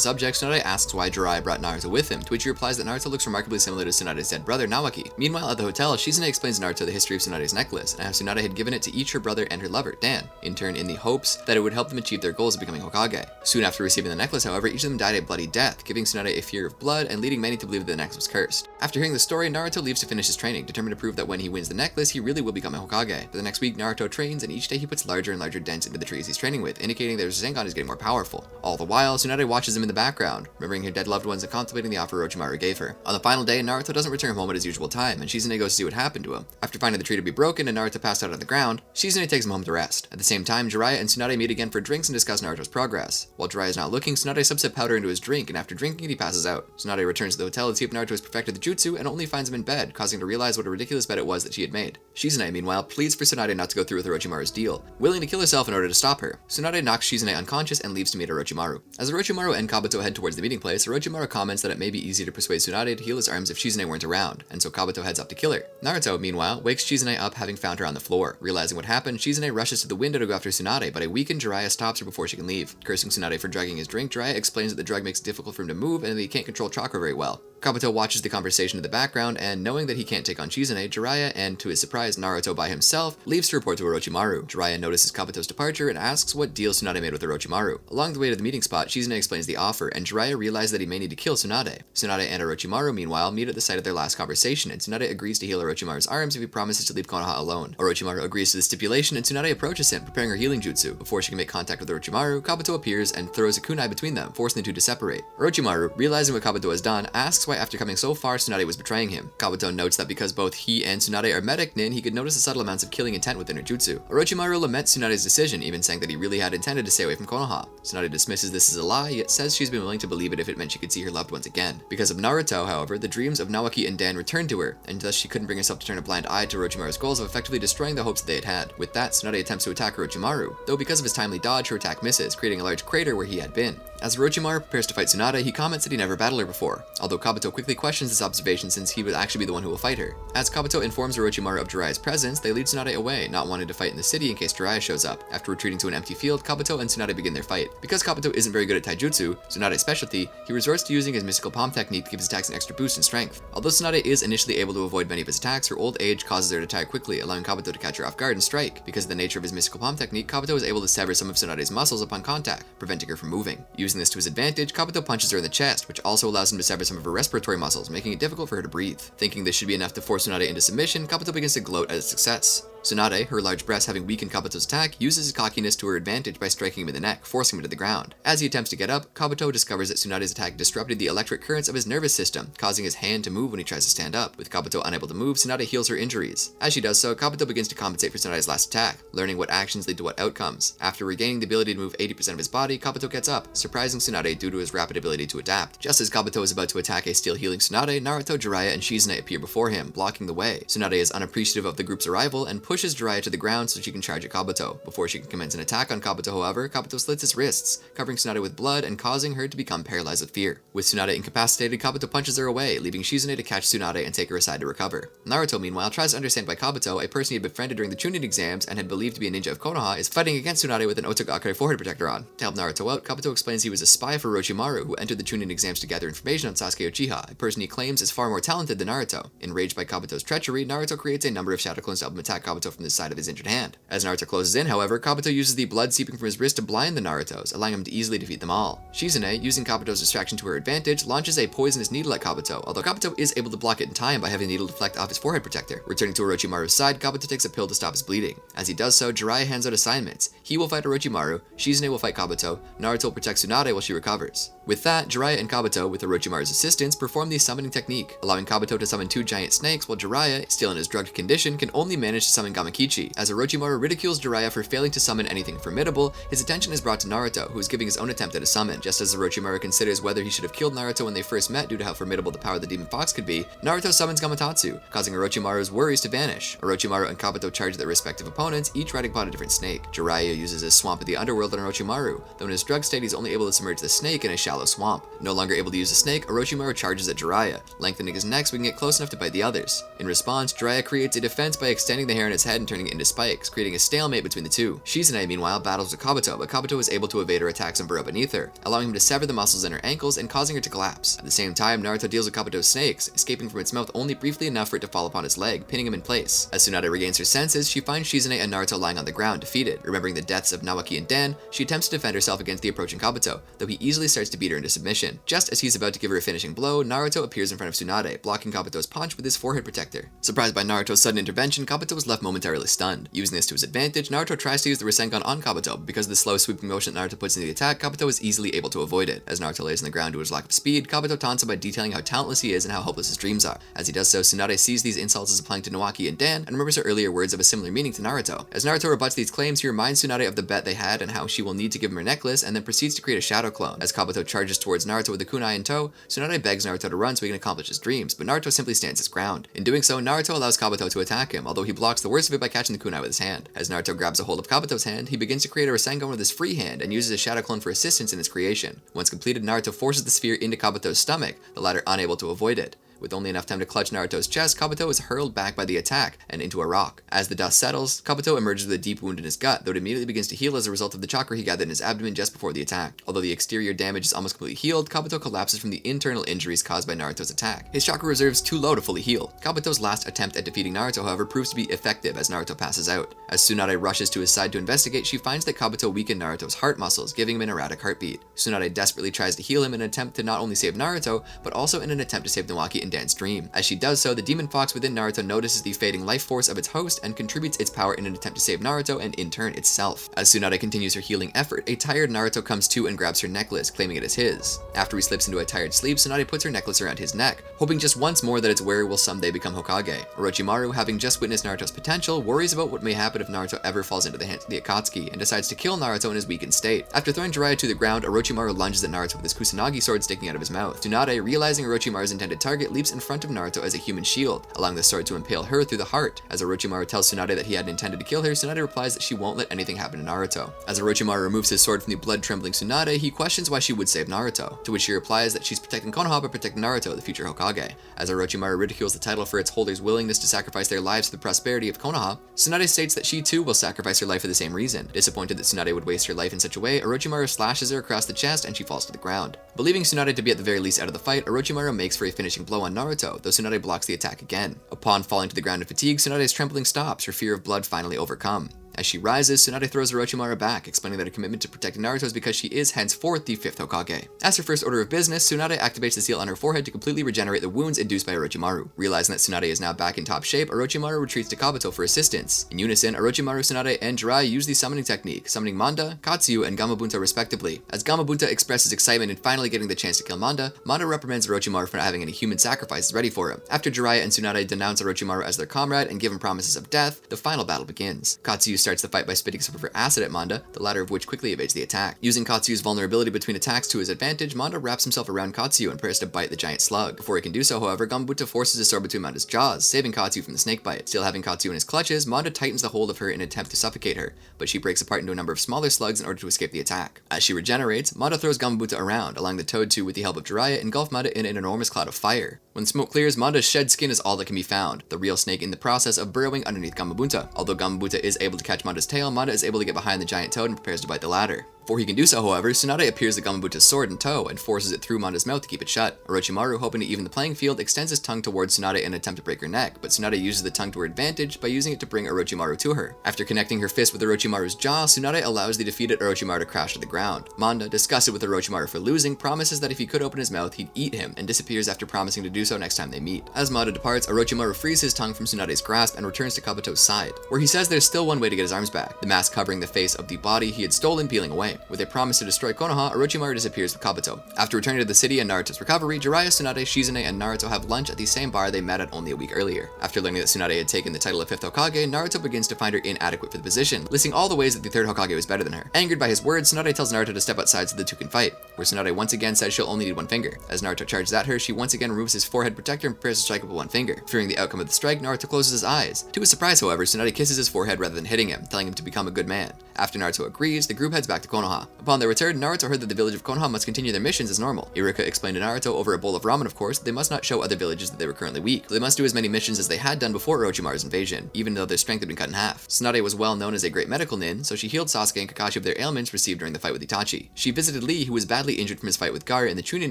subject, Tsunade asks why Jiraiya brought Naruto with him, to which he replies that Naruto looks remarkably similar to Tsunade's dead brother, Naoki. Meanwhile, at the hotel, Shizune explains to Naruto the history of Tsunade's necklace, and how Tsunade had given it to each her brother and her lover, Dan, in turn in the hopes that it would help them achieve their goals of becoming Hokage. Soon after receiving the necklace, however, each of them died a bloody death, giving Tsunade a fear of blood and leading many to believe that the necklace was cursed. After hearing the story, Naruto leaves to finish his training, determined to prove that when he wins the necklace, he really will become a Hokage. For the next week, Naruto trains, and each day he puts larger and larger dents into the trees he's training with, indicating that his Rasengan is getting more powerful. All the while, Tsunade watches him in the background, remembering her dead loved ones and contemplating the offer Orochimaru gave her. On the final day, Naruto doesn't return home at his usual time, and Shizune goes to see what happened to him. After finding the tree to be broken and Naruto passed out on the ground, Shizune takes him home to rest. At the same time, Jiraiya and Tsunade meet again for drinks and discuss Naruto's progress. While Jiraiya is not looking, Tsunade subs powder into his drink, and after drinking it, he passes out. Tsunade returns to the hotel to see if Naruto has perfected the jutsu, and only finds him in bed, causing him to realize what a ridiculous bet it was that she had made. Shizune, meanwhile, pleads for Tsunade not to go through with Orochimaru's deal, willing to kill herself in order to stop her. Tsunade knocks Shizune unconscious and leaves to meet Orochimaru. As Orochimaru and Kabuto head towards the meeting place, Orochimaru comments that it may be easy to persuade Tsunade to heal his arms if Shizune weren't around, and so Kabuto heads off to kill her. Naruto, meanwhile, wakes Shizune up having found her on the floor. Realizing what happened, Shizune rushes to the window to go after Tsunade, but a weakened Jiraiya stops her before she can leave. Cursing Tsunade for drugging his drink, Jiraiya explains that the drug makes it difficult for him to move and that he can't control chakra very well. Kabuto watches the conversation in the background, and knowing that he can't take on Shizune, Jiraiya, and to his surprise, Naruto by himself, leaves to report to Orochimaru. Jiraiya notices Kabuto's departure and asks what deal Tsunade made with Orochimaru. Along the way to the meeting spot, Shizune explains the offer, and Jiraiya realizes that he may need to kill Tsunade. Tsunade and Orochimaru, meanwhile, meet at the site of their last conversation, and Tsunade agrees to heal Orochimaru's arms if he promises to leave Konoha alone. Orochimaru agrees to the stipulation, and Tsunade approaches him, preparing her healing jutsu. Before she can make contact with Orochimaru, Kabuto appears and throws a kunai between them, forcing the two to separate. Orochimaru, realizing what Kabuto has done, asks why after coming so far Tsunade was betraying him. Kabuto notes that because both he and Tsunade are medic nin, he could notice the subtle amounts of killing intent within her jutsu. Orochimaru laments Tsunade's decision, even saying that he really had intended to stay away from Konoha. Tsunade dismisses this as a lie, yet says she's been willing to believe it if it meant she could see her loved ones again. Because of Naruto, however, the dreams of Naoki and Dan returned to her, and thus she couldn't bring herself to turn a blind eye to Orochimaru's goals of effectively destroying the hopes that they had had. With that, Tsunade attempts to attack Orochimaru, though because of his timely dodge, her attack misses, creating a large crater where he had been. As Orochimaru prepares to fight Tsunade, he comments that he never battled her before, although Kabuto quickly questions this observation since he would actually be the one who will fight her. As Kabuto informs Orochimaru of Jiraiya's presence, they lead Tsunade away, not wanting to fight in the city in case Jiraiya shows up. After retreating to an empty field, Kabuto and Tsunade begin their fight. Because Kabuto isn't very good at taijutsu, Tsunade's specialty, he resorts to using his mystical palm technique to give his attacks an extra boost in strength. Although Tsunade is initially able to avoid many of his attacks, her old age causes her to tire quickly, allowing Kabuto to catch her off guard and strike. Because of the nature of his mystical palm technique, Kabuto is able to sever some of Tsunade's muscles upon contact, preventing her from moving. Using this to his advantage, Kabuto punches her in the chest, which also allows him to sever some of her respiratory muscles, making it difficult for her to breathe. Thinking this should be enough to force Tsunade into submission, Kabuto begins to gloat at his success. Tsunade, her large breasts having weakened Kabuto's attack, uses his cockiness to her advantage by striking him in the neck, forcing him to the ground. As he attempts to get up, Kabuto discovers that Tsunade's attack disrupted the electric currents of his nervous system, causing his hand to move when he tries to stand up. With Kabuto unable to move, Tsunade heals her injuries. As she does so, Kabuto begins to compensate for Tsunade's last attack, learning what actions lead to what outcomes. After regaining the ability to move 80% of his body, Kabuto gets up, surprising Tsunade due to his rapid ability to adapt. Just as Kabuto is about to attack a still healing Tsunade, Naruto, Jiraiya, and Shizune appear before him, blocking the way. Tsunade is unappreciative of the group's arrival and pushes Jiraiya to the ground so she can charge at Kabuto. Before she can commence an attack on Kabuto, however, Kabuto slits his wrists, covering Tsunade with blood and causing her to become paralyzed with fear. With Tsunade incapacitated, Kabuto punches her away, leaving Shizune to catch Tsunade and take her aside to recover. Naruto, meanwhile, tries to understand why Kabuto, a person he had befriended during the Chūnin Exams and had believed to be a ninja of Konoha, is fighting against Tsunade with an Otogakure forehead protector on. To help Naruto out, Kabuto explains he was a spy for Orochimaru, who entered the Chūnin Exams to gather information on Sasuke Uchiha, a person he claims is far more talented than Naruto. Enraged by Kabuto's treachery, Naruto creates a number of shadow clones to help him attack Kabuto from the side of his injured hand. As Naruto closes in, however, Kabuto uses the blood seeping from his wrist to blind the Narutos, allowing him to easily defeat them all. Shizune, using Kabuto's distraction to her advantage, launches a poisonous needle at Kabuto, although Kabuto is able to block it in time by having the needle deflect off his forehead protector. Returning to Orochimaru's side, Kabuto takes a pill to stop his bleeding. As he does so, Jiraiya hands out assignments. He will fight Orochimaru, Shizune will fight Kabuto, Naruto will protect Tsunade while she recovers. With that, Jiraiya and Kabuto, with Orochimaru's assistance, perform the summoning technique, allowing Kabuto to summon 2 giant snakes, while Jiraiya, still in his drugged condition, can only manage to summon Gamakichi. As Orochimaru ridicules Jiraiya for failing to summon anything formidable, his attention is brought to Naruto, who is giving his own attempt at a summon. Just as Orochimaru considers whether he should have killed Naruto when they first met due to how formidable the power of the Demon Fox could be, Naruto summons Gamatatsu, causing Orochimaru's worries to vanish. Orochimaru and Kabuto charge their respective opponents, each riding upon a different snake. Jiraiya uses his swamp of the underworld on Orochimaru, though in his drug state he's only able to submerge the snake in a shallow swamp. No longer able to use the snake, Orochimaru charges at Jiraiya, lengthening his neck so he can get close enough to bite the others. In response, Jiraiya creates a defense by extending the hair on his head and turning it into spikes, creating a stalemate between the two. Shizune, meanwhile, battles with Kabuto, but Kabuto is able to evade her attacks and burrow beneath her, allowing him to sever the muscles in her ankles and causing her to collapse. At the same time, Naruto deals with Kabuto's snakes, escaping from its mouth only briefly enough for it to fall upon his leg, pinning him in place. As Tsunade regains her senses, she finds Shizune and Naruto lying on the ground, defeated. Remembering the deaths of Naoki and Dan, she attempts to defend herself against the approaching Kabuto, though he easily starts to beat her into submission. Just as he's about to give her a finishing blow, Naruto appears in front of Tsunade, blocking Kabuto's punch with his forehead protector. Surprised by Naruto's sudden intervention, Kabuto was left momentarily stunned. Using this to his advantage, Naruto tries to use the Rasengan on Kabuto, but because of the slow sweeping motion that Naruto puts into the attack, Kabuto is easily able to avoid it. As Naruto lays on the ground due to his lack of speed, Kabuto taunts him by detailing how talentless he is and how hopeless his dreams are. As he does so, Tsunade sees these insults as applying to Naoki and Dan, and remembers her earlier words of a similar meaning to Naruto. As Naruto rebuts these claims, he reminds Tsunade of the bet they had and how she will need to give him her necklace, and then proceeds to create a shadow clone. As Kabuto charges towards Naruto with the kunai in tow, Tsunade begs Naruto to run so he can accomplish his dreams, but Naruto simply stands his ground. In doing so, Naruto allows Kabuto to attack him, although he blocks the worst of it by catching the kunai with his hand. As Naruto grabs a hold of Kabuto's hand, he begins to create a Rasengan with his free hand and uses a shadow clone for assistance in its creation. Once completed, Naruto forces the sphere into Kabuto's stomach, the latter unable to avoid it. With only enough time to clutch Naruto's chest, Kabuto is hurled back by the attack and into a rock. As the dust settles, Kabuto emerges with a deep wound in his gut, though it immediately begins to heal as a result of the chakra he gathered in his abdomen just before the attack. Although the exterior damage is almost completely healed, Kabuto collapses from the internal injuries caused by Naruto's attack. His chakra reserves too low to fully heal. Kabuto's last attempt at defeating Naruto, however, proves to be effective as Naruto passes out. As Tsunade rushes to his side to investigate, she finds that Kabuto weakened Naruto's heart muscles, giving him an erratic heartbeat. Tsunade desperately tries to heal him in an attempt to not only save Naruto, but also in an attempt to save Naoki and Dan's dream. As she does so, the demon fox within Naruto notices the fading life force of its host and contributes its power in an attempt to save Naruto and in turn itself. As Tsunade continues her healing effort, a tired Naruto comes to and grabs her necklace, claiming it as his. After he slips into a tired sleep, Tsunade puts her necklace around his neck, hoping just once more that its wearer will someday become Hokage. Orochimaru, having just witnessed Naruto's potential, worries about what may happen if Naruto ever falls into the hands of the Akatsuki and decides to kill Naruto in his weakened state. After throwing Jiraiya to the ground, Orochimaru lunges at Naruto with his Kusanagi sword sticking out of his mouth. Tsunade, realizing Orochimaru's intended target, leaps in front of Naruto as a human shield, allowing the sword to impale her through the heart. As Orochimaru tells Tsunade that he hadn't intended to kill her, Tsunade replies that she won't let anything happen to Naruto. As Orochimaru removes his sword from the blood-trembling Tsunade, he questions why she would save Naruto, to which she replies that she's protecting Konoha but protecting Naruto, the future Hokage. As Orochimaru ridicules the title for its holder's willingness to sacrifice their lives for the prosperity of Konoha, Tsunade states that she too will sacrifice her life for the same reason. Disappointed that Tsunade would waste her life in such a way, Orochimaru slashes her across the chest and she falls to the ground. Believing Tsunade to be at the very least out of the fight, Orochimaru makes for a finishing blow on Naruto, though Tsunade blocks the attack again. Upon falling to the ground in fatigue, Tsunade's trembling stops, her fear of blood finally overcome. As she rises, Tsunade throws Orochimaru back, explaining that her commitment to protecting Naruto is because she is henceforth the Fifth Hokage. As her first order of business, Tsunade activates the seal on her forehead to completely regenerate the wounds induced by Orochimaru. Realizing that Tsunade is now back in top shape, Orochimaru retreats to Kabuto for assistance. In unison, Orochimaru, Tsunade, and Jiraiya use the summoning technique, summoning Manda, Katsuyu, and Gamabunta respectively. As Gamabunta expresses excitement in finally getting the chance to kill Manda, Manda reprimands Orochimaru for not having any human sacrifices ready for him. After Jiraiya and Tsunade denounce Orochimaru as their comrade and give him promises of death, the final battle begins. Katsuyu starts the fight by spitting some of her acid at Manda, the latter of which quickly evades the attack. Using Katsuyu's vulnerability between attacks to his advantage, Manda wraps himself around Katsuyu and prepares to bite the giant slug. Before he can do so, however, Gamabunta forces his sword between Manda's jaws, saving Katsuyu from the snake bite. Still having Katsuyu in his clutches, Manda tightens the hold of her in an attempt to suffocate her, but she breaks apart into a number of smaller slugs in order to escape the attack. As she regenerates, Manda throws Gamabunta around, allowing the toad to, with the help of Jiraiya, engulf Manda in an enormous cloud of fire. When smoke clears, Manda's shed skin is all that can be found, the real snake in the process of burrowing underneath Gamabunta. Although Gamabunta is able to catch Manda's tail, Manda is able to get behind the giant toad and prepares to bite the latter. Before he can do so, however, Tsunade appears at Gamabunta's sword in tow and forces it through Manda's mouth to keep it shut. Orochimaru, hoping to even the playing field, extends his tongue towards Tsunade in an attempt to break her neck, but Tsunade uses the tongue to her advantage by using it to bring Orochimaru to her. After connecting her fist with Orochimaru's jaw, Tsunade allows the defeated Orochimaru to crash to the ground. Manda, disgusted with Orochimaru for losing, promises that if he could open his mouth, he'd eat him, and disappears after promising to do so next time they meet. As Manda departs, Orochimaru frees his tongue from Tsunade's grasp and returns to Kabuto's side, where he says there's still one way to get his arms back, the mask covering the face of the body he had stolen peeling away. With a promise to destroy Konoha, Orochimaru disappears with Kabuto. After returning to the city and Naruto's recovery, Jiraiya, Tsunade, Shizune, and Naruto have lunch at the same bar they met at only a week earlier. After learning that Tsunade had taken the title of Fifth Hokage, Naruto begins to find her inadequate for the position, listing all the ways that the Third Hokage was better than her. Angered by his words, Tsunade tells Naruto to step outside so the two can fight, where Tsunade once again says she'll only need one finger. As Naruto charges at her, she once again removes his forehead protector and prepares to strike with one finger. Fearing the outcome of the strike, Naruto closes his eyes. To his surprise, however, Tsunade kisses his forehead rather than hitting him, telling him to become a good man. After Naruto agrees, the group heads back to Konoha. Upon their return, Naruto heard that the village of Konoha must continue their missions as normal. Iruka explained to Naruto over a bowl of ramen, of course, that they must not show other villages that they were currently weak. So they must do as many missions as they had done before Orochimaru's invasion, even though their strength had been cut in half. Tsunade was well known as a great medical nin, so she healed Sasuke and Kakashi of their ailments received during the fight with Itachi. She visited Lee, who was badly injured from his fight with Gaara in the Chūnin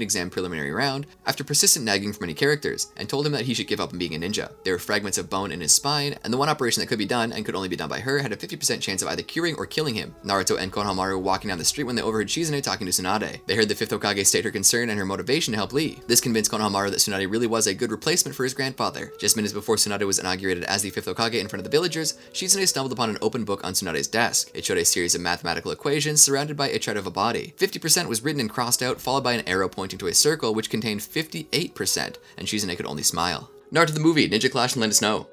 Exam preliminary round, after persistent nagging from many characters, and told him that he should give up on being a ninja. There were fragments of bone in his spine, and the one operation that could be done, and could only be done by her, had a 50% chance of either curing or killing him. Naruto and Konohamaru were walking down the street when they overheard Shizune talking to Tsunade. They heard the Fifth Hokage state her concern and her motivation to help Lee. This convinced Konohamaru that Tsunade really was a good replacement for his grandfather. Just minutes before Tsunade was inaugurated as the Fifth Hokage in front of the villagers, Shizune stumbled upon an open book on Tsunade's desk. It showed a series of mathematical equations surrounded by a chart of a body. 50% was written and crossed out, followed by an arrow pointing to a circle which contained 58%, and Shizune could only smile. Naruto the movie, Ninja Clash and Land of Snow.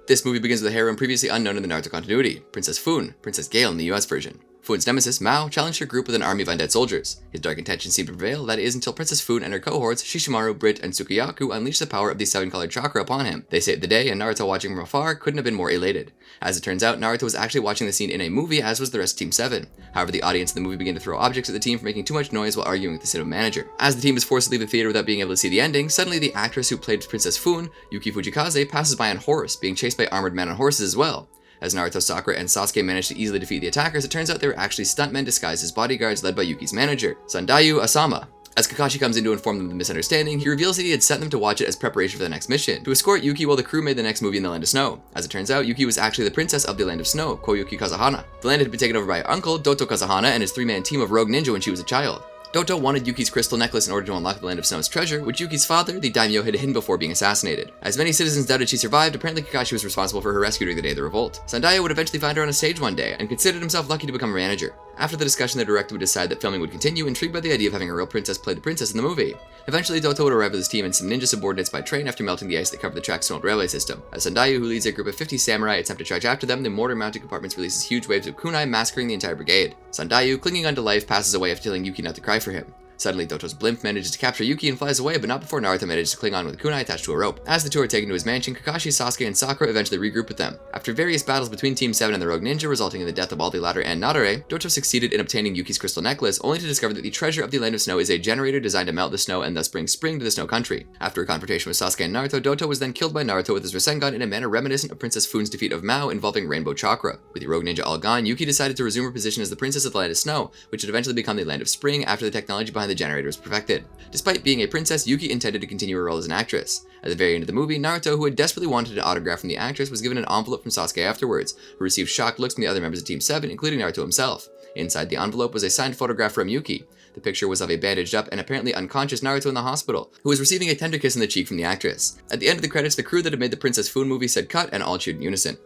This movie begins with a heroine previously unknown in the Naruto continuity, Princess Fun, Princess Gale in the US version. Fun's nemesis, Mao, challenged her group with an army of undead soldiers. His dark intentions seemed to prevail, that is, until Princess Fun and her cohorts, Shishimaru, Brit, and Sukiyaku, unleashed the power of the seven-colored chakra upon him. They saved the day, and Naruto, watching from afar, couldn't have been more elated. As it turns out, Naruto was actually watching the scene in a movie, as was the rest of Team 7. However, the audience in the movie began to throw objects at the team for making too much noise while arguing with the cinema manager. As the team is forced to leave the theater without being able to see the ending, suddenly the actress who played Princess Fun, Yuki Fujikaze, passes by on horse, being chased by armored men on horses as well. As Naruto, Sakura, and Sasuke managed to easily defeat the attackers, it turns out they were actually stuntmen disguised as bodyguards led by Yuki's manager, Sandayu Asama. As Kakashi comes in to inform them of the misunderstanding, he reveals that he had sent them to watch it as preparation for the next mission, to escort Yuki while the crew made the next movie in the Land of Snow. As it turns out, Yuki was actually the princess of the Land of Snow, Koyuki Kazahana. The land had been taken over by her uncle, Doto Kazahana, and his three-man team of rogue ninja when she was a child. Doto wanted Yuki's crystal necklace in order to unlock the Land of Snow's treasure, which Yuki's father, the daimyo, had hidden before being assassinated. As many citizens doubted she survived, apparently Kakashi was responsible for her rescue during the day of the revolt. Sandayu would eventually find her on a stage one day, and considered himself lucky to become a manager. After the discussion, the director would decide that filming would continue, intrigued by the idea of having a real princess play the princess in the movie. Eventually, Doto would arrive with his team and some ninja subordinates by train after melting the ice that covered the track's tunneled railway system. As Sandayu, who leads a group of 50 samurai, attempt to charge after them, the mortar-mounted compartments releases huge waves of kunai, massacring the entire brigade. Sandayu, clinging onto life, passes away after telling Yuki not to cry for him. Suddenly, Doto's blimp manages to capture Yuki and flies away, but not before Naruto manages to cling on with a kunai attached to a rope. As the two are taken to his mansion, Kakashi, Sasuke, and Sakura eventually regroup with them. After various battles between Team 7 and the Rogue Ninja, resulting in the death of all the latter and Nadare, Doto succeeded in obtaining Yuki's crystal necklace, only to discover that the treasure of the Land of Snow is a generator designed to melt the snow and thus bring spring to the snow country. After a confrontation with Sasuke and Naruto, Doto was then killed by Naruto with his Rasengan in a manner reminiscent of Princess Fun's defeat of Mao involving Rainbow Chakra. With the Rogue Ninja all gone, Yuki decided to resume her position as the Princess of the Land of Snow, which would eventually become the Land of Spring after the technology behind the generator was perfected. Despite being a princess, Yuki intended to continue her role as an actress. At the very end of the movie, Naruto, who had desperately wanted an autograph from the actress, was given an envelope from Sasuke afterwards, who received shocked looks from the other members of Team 7, including Naruto himself. Inside the envelope was a signed photograph from Yuki. The picture was of a bandaged up and apparently unconscious Naruto in the hospital, who was receiving a tender kiss on the cheek from the actress. At the end of the credits, the crew that had made the Princess Foon movie said cut and all cheered in unison.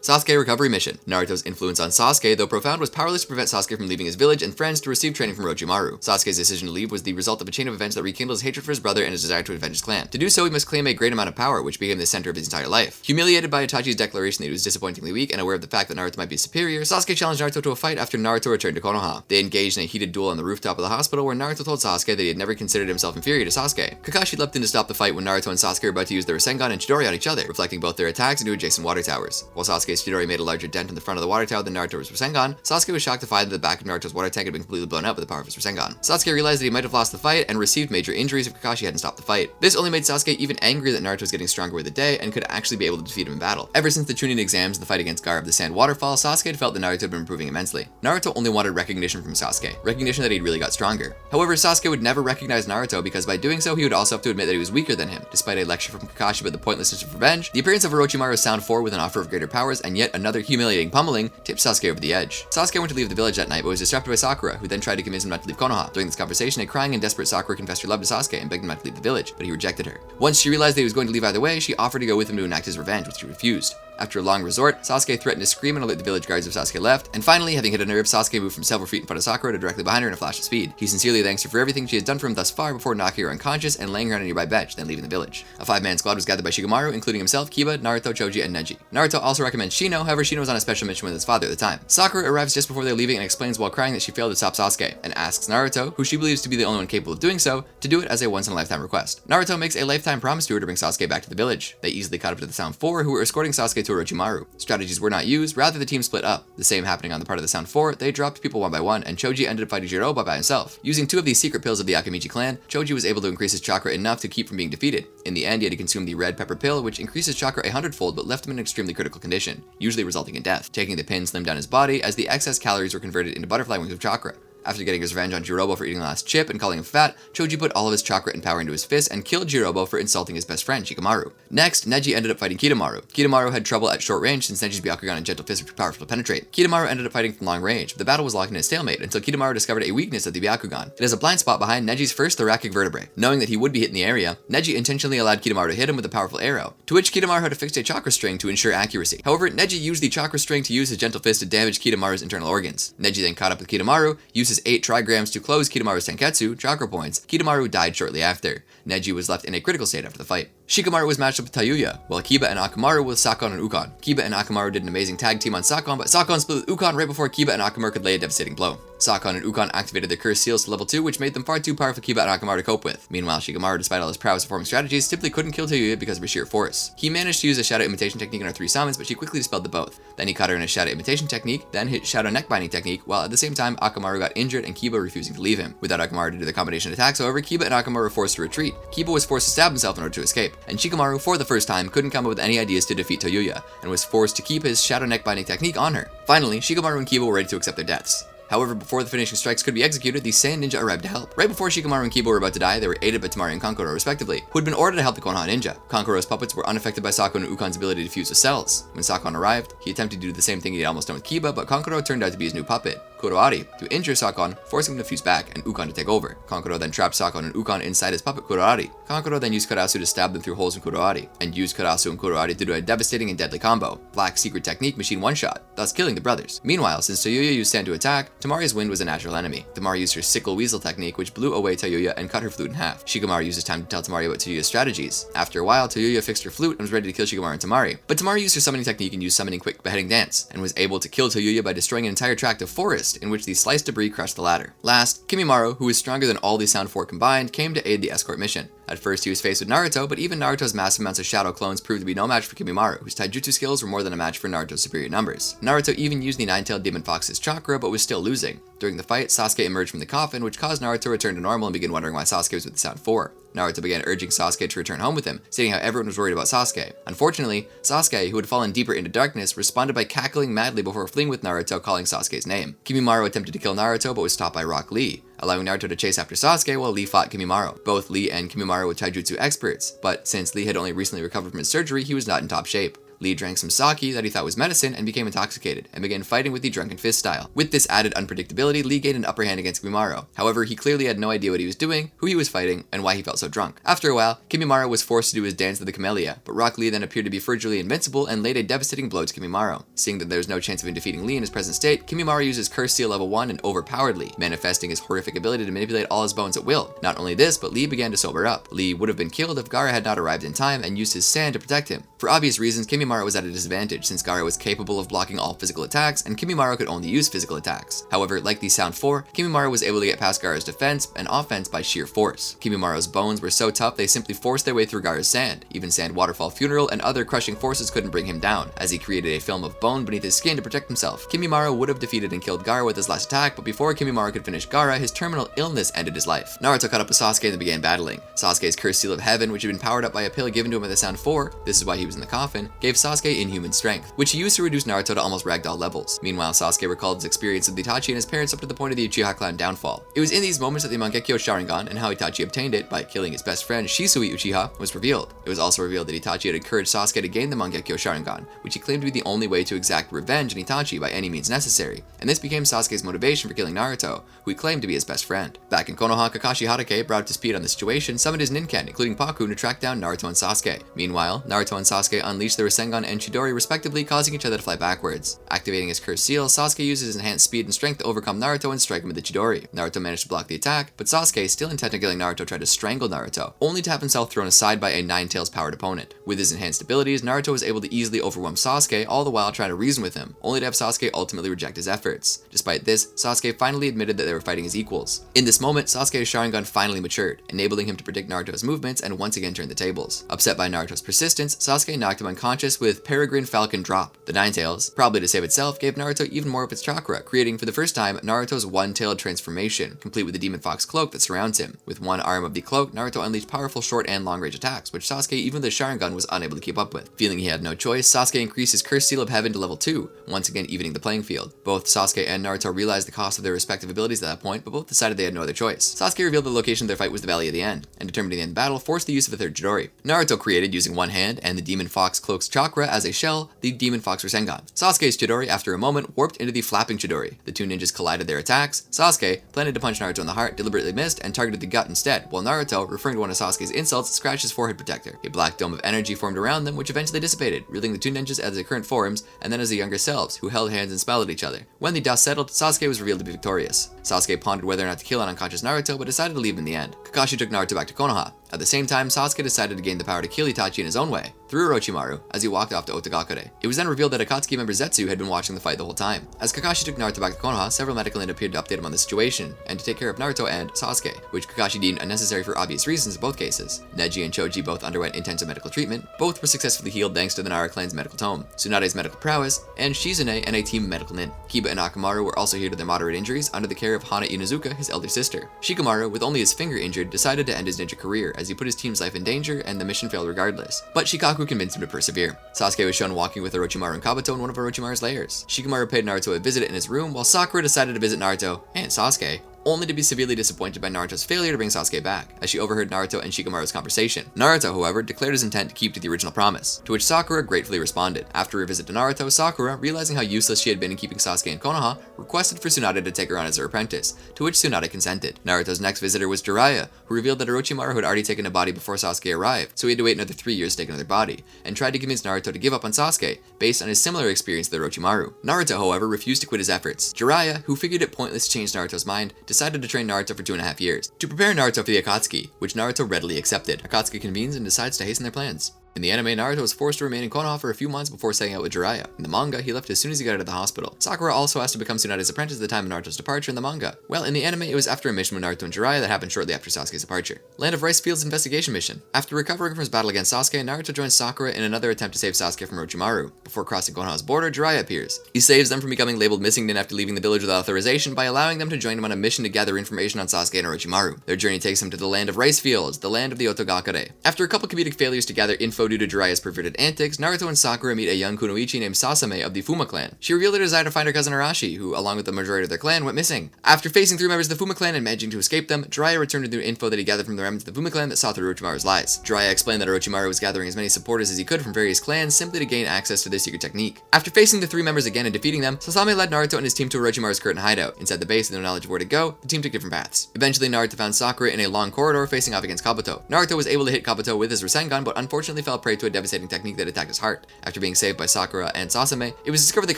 Sasuke Recovery Mission. Naruto's influence on Sasuke, though profound, was powerless to prevent Sasuke from leaving his village and friends to receive training from Orochimaru. Sasuke's decision to leave was the result of a chain of events that rekindled his hatred for his brother and his desire to avenge his clan. To do so, he must claim a great amount of power, which became the center of his entire life. Humiliated by Itachi's declaration that he was disappointingly weak and aware of the fact that Naruto might be superior, Sasuke challenged Naruto to a fight after Naruto returned to Konoha. They engaged in a heated duel on the rooftop of the hospital where Naruto told Sasuke that he had never considered himself inferior to Sasuke. Kakashi leapt in to stop the fight when Naruto and Sasuke were about to use their Rasengan and Chidori on each other, reflecting both their attacks into adjacent water towers. While Sasuke's Chidori made a larger dent in the front of the water tower than Naruto's Rasengan, Sasuke was shocked to find that the back of Naruto's water tank had been completely blown up by the power of his Rasengan. Sasuke realized that he might have lost the fight and received major injuries if Kakashi hadn't stopped the fight. This only made Sasuke even angrier that Naruto was getting stronger with the day and could actually be able to defeat him in battle. Ever since the Chūnin Exams and the fight against Gaara of the Sand Waterfall, Sasuke had felt that Naruto had been improving immensely. Naruto only wanted recognition from Sasuke, recognition that he'd really got stronger. However, Sasuke would never recognize Naruto because by doing so, he would also have to admit that he was weaker than him. Despite a lecture from Kakashi about the pointlessness of revenge, the appearance of Orochimaru's Sound 4 with an offer of greater powers and yet another humiliating pummeling tipped Sasuke over the edge. Sasuke went to leave the village that night but was disrupted by Sakura, who then tried to convince him not to leave Konoha. During this conversation, a crying and desperate Sakura confessed her love to Sasuke and begged him not to leave the village, but he rejected her. Once she realized that he was going to leave either way, she offered to go with him to enact his revenge, which he refused. After a long resort, Sasuke threatened to scream and alert the village guards if Sasuke left, and finally, having hit a nerve, Sasuke moved from several feet in front of Sakura to directly behind her in a flash of speed. He sincerely thanks her for everything she has done for him thus far before knocking her unconscious and laying her on a nearby bench, then leaving the village. A 5-man squad was gathered by Shikamaru, including himself, Kiba, Naruto, Choji, and Neji. Naruto also recommends Shino, however Shino was on a special mission with his father at the time. Sakura arrives just before they're leaving and explains while crying that she failed to stop Sasuke, and asks Naruto, who she believes to be the only one capable of doing so, to do it as a once-in-a-lifetime request. Naruto makes a lifetime promise to her to bring Sasuke back to the village. They easily caught up to the Sound 4, who were escorting Sasuke to Orochimaru. Strategies were not used, rather the team split up. The same happening on the part of the Sound 4, they dropped people one by one, and Choji ended up fighting Jiroba by himself. Using 2 of these secret pills of the Akamichi clan, Choji was able to increase his chakra enough to keep from being defeated. In the end, he had to consume the red pepper pill, which increased his chakra 100-fold but left him in an extremely critical condition, usually resulting in death. Taking the pin slimmed down his body as the excess calories were converted into butterfly wings of chakra. After getting his revenge on Jirobo for eating the last chip and calling him fat, Choji put all of his chakra and power into his fist and killed Jirobo for insulting his best friend, Shikamaru. Next, Neji ended up fighting Kitamaru. Kitamaru had trouble at short range since Neji's Byakuya Gang and gentle fist were too powerful to penetrate. Kitamaru ended up fighting from long range, but the battle was locked in a stalemate until Kitamaru discovered a weakness of the Byakugan. It has a blind spot behind Neji's first thoracic vertebrae. Knowing that he would be hit in the area, Neji intentionally allowed Kitamaru to hit him with a powerful arrow, to which Kitamaru had affixed a chakra string to ensure accuracy. However, Neji used the chakra string to use his gentle fist to damage Kitamaru's internal organs. Neji then caught up with Kitamaru, used his 8 trigrams to close Kitamaru's Tenketsu, chakra points. Kitamaru died shortly after. Neji was left in a critical state after the fight. Shikamaru was matched up with Tayuya, while Kiba and Akamaru with Sakon and Ukon. Kiba and Akamaru did an amazing tag team on Sakon, but Sakon split with Ukon right before Kiba and Akamaru could lay a devastating blow. Sakon and Ukon activated their cursed seals to level 2, which made them far too powerful for Kiba and Akamaru to cope with. Meanwhile, Shikamaru, despite all his prowess of forming strategies, simply couldn't kill Tayuya because of her sheer force. He managed to use a shadow imitation technique on her 3 summons, but she quickly dispelled the both. Then he caught her in a shadow imitation technique, then hit shadow neck binding technique, while at the same time Akamaru got injured and Kiba refusing to leave him. Without Akamaru to do the combination attacks, however, Kiba and Akamaru were forced to retreat. Kiba was forced to stab himself in order to escape, and Shikamaru, for the first time, couldn't come up with any ideas to defeat Tayuya, and was forced to keep his shadow neck binding technique on her. Finally, Shikamaru and Kiba were ready to accept their deaths. However, before the finishing strikes could be executed, the Sand Ninja arrived to help. Right before Shikamaru and Kiba were about to die, they were aided by Temari and Kankuro respectively, who had been ordered to help the Konoha Ninja. Kankuro's puppets were unaffected by Sakon and Ukon's ability to fuse with cells. When Sakon arrived, he attempted to do the same thing he had almost done with Kiba, but Kankuro turned out to be his new puppet, Kuroari, to injure Sakon, forcing him to fuse back, and Ukon to take over. Kankuro then trapped Sakon and Ukon inside his puppet Kuroari. Kankuro then used Karasu to stab them through holes in Kuroari, and used Karasu and Kuroari to do a devastating and deadly combo, Black Secret Technique Machine One-Shot, thus killing the brothers. Meanwhile, since Tayuya used sand to attack, Temari's wind was a natural enemy. Temari used her Sickle Weasel technique, which blew away Tayuya and cut her flute in half. Shikamaru used his time to tell Temari about Tayuya's strategies. After a while, Tayuya fixed her flute and was ready to kill Shikamaru and Temari, but Temari used her summoning technique and used Summoning Quick Beheading Dance, and was able to kill Tayuya by destroying an entire tract of forest in which the sliced debris crushed the latter. Last, Kimimaro, who was stronger than all the Sound 4 combined, came to aid the escort mission. At first, he was faced with Naruto, but even Naruto's massive amounts of shadow clones proved to be no match for Kimimaro, whose taijutsu skills were more than a match for Naruto's superior numbers. Naruto even used the Nine-Tailed Demon Fox's chakra, but was still losing. During the fight, Sasuke emerged from the coffin, which caused Naruto to return to normal and begin wondering why Sasuke was with the Sound 4. Naruto began urging Sasuke to return home with him, stating how everyone was worried about Sasuke. Unfortunately, Sasuke, who had fallen deeper into darkness, responded by cackling madly before fleeing with Naruto, calling Sasuke's name. Kimimaro Kimimaro attempted to kill Naruto but was stopped by Rock Lee, allowing Naruto to chase after Sasuke while Lee fought Kimimaro. Both Lee and Kimimaro were taijutsu experts, but since Lee had only recently recovered from his surgery, he was not in top shape. Lee drank some sake that he thought was medicine and became intoxicated, and began fighting with the drunken fist style. With this added unpredictability, Lee gained an upper hand against Kimimaro. However, he clearly had no idea what he was doing, who he was fighting, and why he felt so drunk. After a while, Kimimaro was forced to do his dance of the Camellia, but Rock Lee then appeared to be virtually invincible and laid a devastating blow to Kimimaro. Seeing that there was no chance of him defeating Lee in his present state, Kimimaro uses Curse Seal level 1 and overpowered Lee, manifesting his horrific ability to manipulate all his bones at will. Not only this, but Lee began to sober up. Lee would have been killed if Gaara had not arrived in time and used his sand to protect him. For obvious reasons, Kimimaro was at a disadvantage, since Gaara was capable of blocking all physical attacks, and Kimimaro could only use physical attacks. However, like the Sound 4, Kimimaro was able to get past Gaara's defense and offense by sheer force. Kimimaro's bones were so tough they simply forced their way through Gaara's sand. Even Sand Waterfall Funeral and other crushing forces couldn't bring him down, as he created a film of bone beneath his skin to protect himself. Kimimaro would have defeated and killed Gaara with his last attack, but before Kimimaro could finish Gaara, his terminal illness ended his life. Naruto caught up with Sasuke and they began battling. Sasuke's Cursed Seal of Heaven, which had been powered up by a pill given to him by the Sound 4, this is why he was in the coffin, gave Sasuke inhuman strength, which he used to reduce Naruto to almost ragdoll levels. Meanwhile, Sasuke recalled his experience with Itachi and his parents up to the point of the Uchiha clan downfall. It was in these moments that the Mangekyo Sharingan and how Itachi obtained it by killing his best friend Shisui Uchiha was revealed. It was also revealed that Itachi had encouraged Sasuke to gain the Mangekyo Sharingan, which he claimed to be the only way to exact revenge on Itachi by any means necessary, and this became Sasuke's motivation for killing Naruto, who he claimed to be his best friend. Back in Konoha, Kakashi Hatake, brought up to speed on the situation, summoned his Ninken, including Paku, to track down Naruto and Sasuke. Meanwhile, Naruto and Sasuke unleashed their Rasengan and Chidori respectively, causing each other to fly backwards. Activating his Cursed Seal, Sasuke uses his enhanced speed and strength to overcome Naruto and strike him with the Chidori. Naruto managed to block the attack, but Sasuke, still intent on killing Naruto, tried to strangle Naruto, only to have himself thrown aside by a Nine-Tails powered opponent. With his enhanced abilities, Naruto was able to easily overwhelm Sasuke, all the while trying to reason with him, only to have Sasuke ultimately reject his efforts. Despite this, Sasuke finally admitted that they were fighting as equals. In this moment, Sasuke's Sharingan finally matured, enabling him to predict Naruto's movements and once again turn the tables. Upset by Naruto's persistence, Sasuke knocked him unconscious with Peregrine Falcon Drop. The Nine-Tails, probably to save itself, gave Naruto even more of its chakra, creating for the first time Naruto's one-tailed transformation, complete with the Demon Fox cloak that surrounds him. With one arm of the cloak, Naruto unleashed powerful short and long-range attacks, which Sasuke, even with the Sharingan, was unable to keep up with. Feeling he had no choice, Sasuke increased his Cursed Seal of Heaven to level 2, once again evening the playing field. Both Sasuke and Naruto realized the cost of their respective abilities at that point, but both decided they had no other choice. Sasuke revealed the location of their fight was the Valley of the End, and determined to end the battle, forced the use of a third Chidori. Naruto created, using one hand and the Demon Fox cloak's chakra as a shell, the Demon Fox Rasengan. Sasuke's Chidori, after a moment, warped into the Flapping Chidori. The two ninjas collided their attacks. Sasuke, planning to punch Naruto in the heart, deliberately missed and targeted the gut instead, while Naruto, referring to one of Sasuke's insults, scratched his forehead protector. A black dome of energy formed around them, which eventually dissipated, revealing the two ninjas as their current forms, and then as their younger selves, who held hands and smiled at each other. When the dust settled, Sasuke was revealed to be victorious. Sasuke pondered whether or not to kill an unconscious Naruto, but decided to leave in the end. Kakashi took Naruto back to Konoha. At the same time, Sasuke decided to gain the power to kill Itachi in his own way, through Orochimaru, as he walked off to Otogakure. It was then revealed that Akatsuki member Zetsu had been watching the fight the whole time. As Kakashi took Naruto back to Konoha, several medical men appeared to update him on the situation, and to take care of Naruto and Sasuke, which Kakashi deemed unnecessary for obvious reasons in both cases. Neji and Choji both underwent intensive medical treatment. Both were successfully healed thanks to the Nara clan's medical tome, Tsunade's medical prowess, and Shizune and a team of medical nin. Kiba and Akamaru were also healed of their moderate injuries under the care of Hana Inuzuka, his elder sister. Shikamaru, with only his finger injured, decided to end his ninja career as he put his team's life in danger and the mission failed regardless. But Shikaku convinced him to persevere. Sasuke was shown walking with Orochimaru and Kabuto in one of Orochimaru's lairs. Shikamaru paid Naruto a visit in his room, while Sakura decided to visit Naruto and Sasuke, only to be severely disappointed by Naruto's failure to bring Sasuke back, as she overheard Naruto and Shikamaru's conversation. Naruto, however, declared his intent to keep to the original promise, to which Sakura gratefully responded. After her visit to Naruto, Sakura, realizing how useless she had been in keeping Sasuke in Konoha, requested for Tsunade to take her on as her apprentice, to which Tsunade consented. Naruto's next visitor was Jiraiya, who revealed that Orochimaru had already taken a body before Sasuke arrived, so he had to wait another 3 years to take another body, and tried to convince Naruto to give up on Sasuke, based on his similar experience with Orochimaru. Naruto, however, refused to quit his efforts. Jiraiya, who figured it pointless to change Naruto's mind, decided to train Naruto for 2.5 years, to prepare Naruto for the Akatsuki, which Naruto readily accepted. Akatsuki convenes and decides to hasten their plans. In the anime, Naruto was forced to remain in Konoha for a few months before setting out with Jiraiya. In the manga, he left as soon as he got out of the hospital. Sakura also asked to become Tsunade's apprentice at the time of Naruto's departure in the manga. Well, in the anime, it was after a mission with Naruto and Jiraiya that happened shortly after Sasuke's departure. Land of Rice Fields investigation mission. After recovering from his battle against Sasuke, Naruto joins Sakura in another attempt to save Sasuke from Orochimaru. Before crossing Konoha's border, Jiraiya appears. He saves them from becoming labeled missing nin after leaving the village without authorization by allowing them to join him on a mission to gather information on Sasuke and Orochimaru. Their journey takes them to the land of Rice Fields, the land of the Otogakure. After a couple comedic failures to gather info due to Jiraiya's perverted antics, Naruto and Sakura meet a young kunoichi named Sasame of the Fuma clan. She revealed her desire to find her cousin Arashi, who, along with the majority of their clan, went missing. After facing 3 members of the Fuma clan and managing to escape them, Jiraiya returned with new info that he gathered from the remnants of the Fuma clan that saw through Orochimaru's lies. Jiraiya explained that Orochimaru was gathering as many supporters as he could from various clans simply to gain access to their secret technique. After facing the 3 members again and defeating them, Sasame led Naruto and his team to Orochimaru's current hideout. Inside the base with no knowledge of where to go, the team took different paths. Eventually, Naruto found Sakura in a long corridor facing off against Kabuto. Naruto was able to hit Kabuto with his Rasengan, but unfortunately fell prey to a devastating technique that attacked his heart. After being saved by Sakura and Sasame, it was discovered that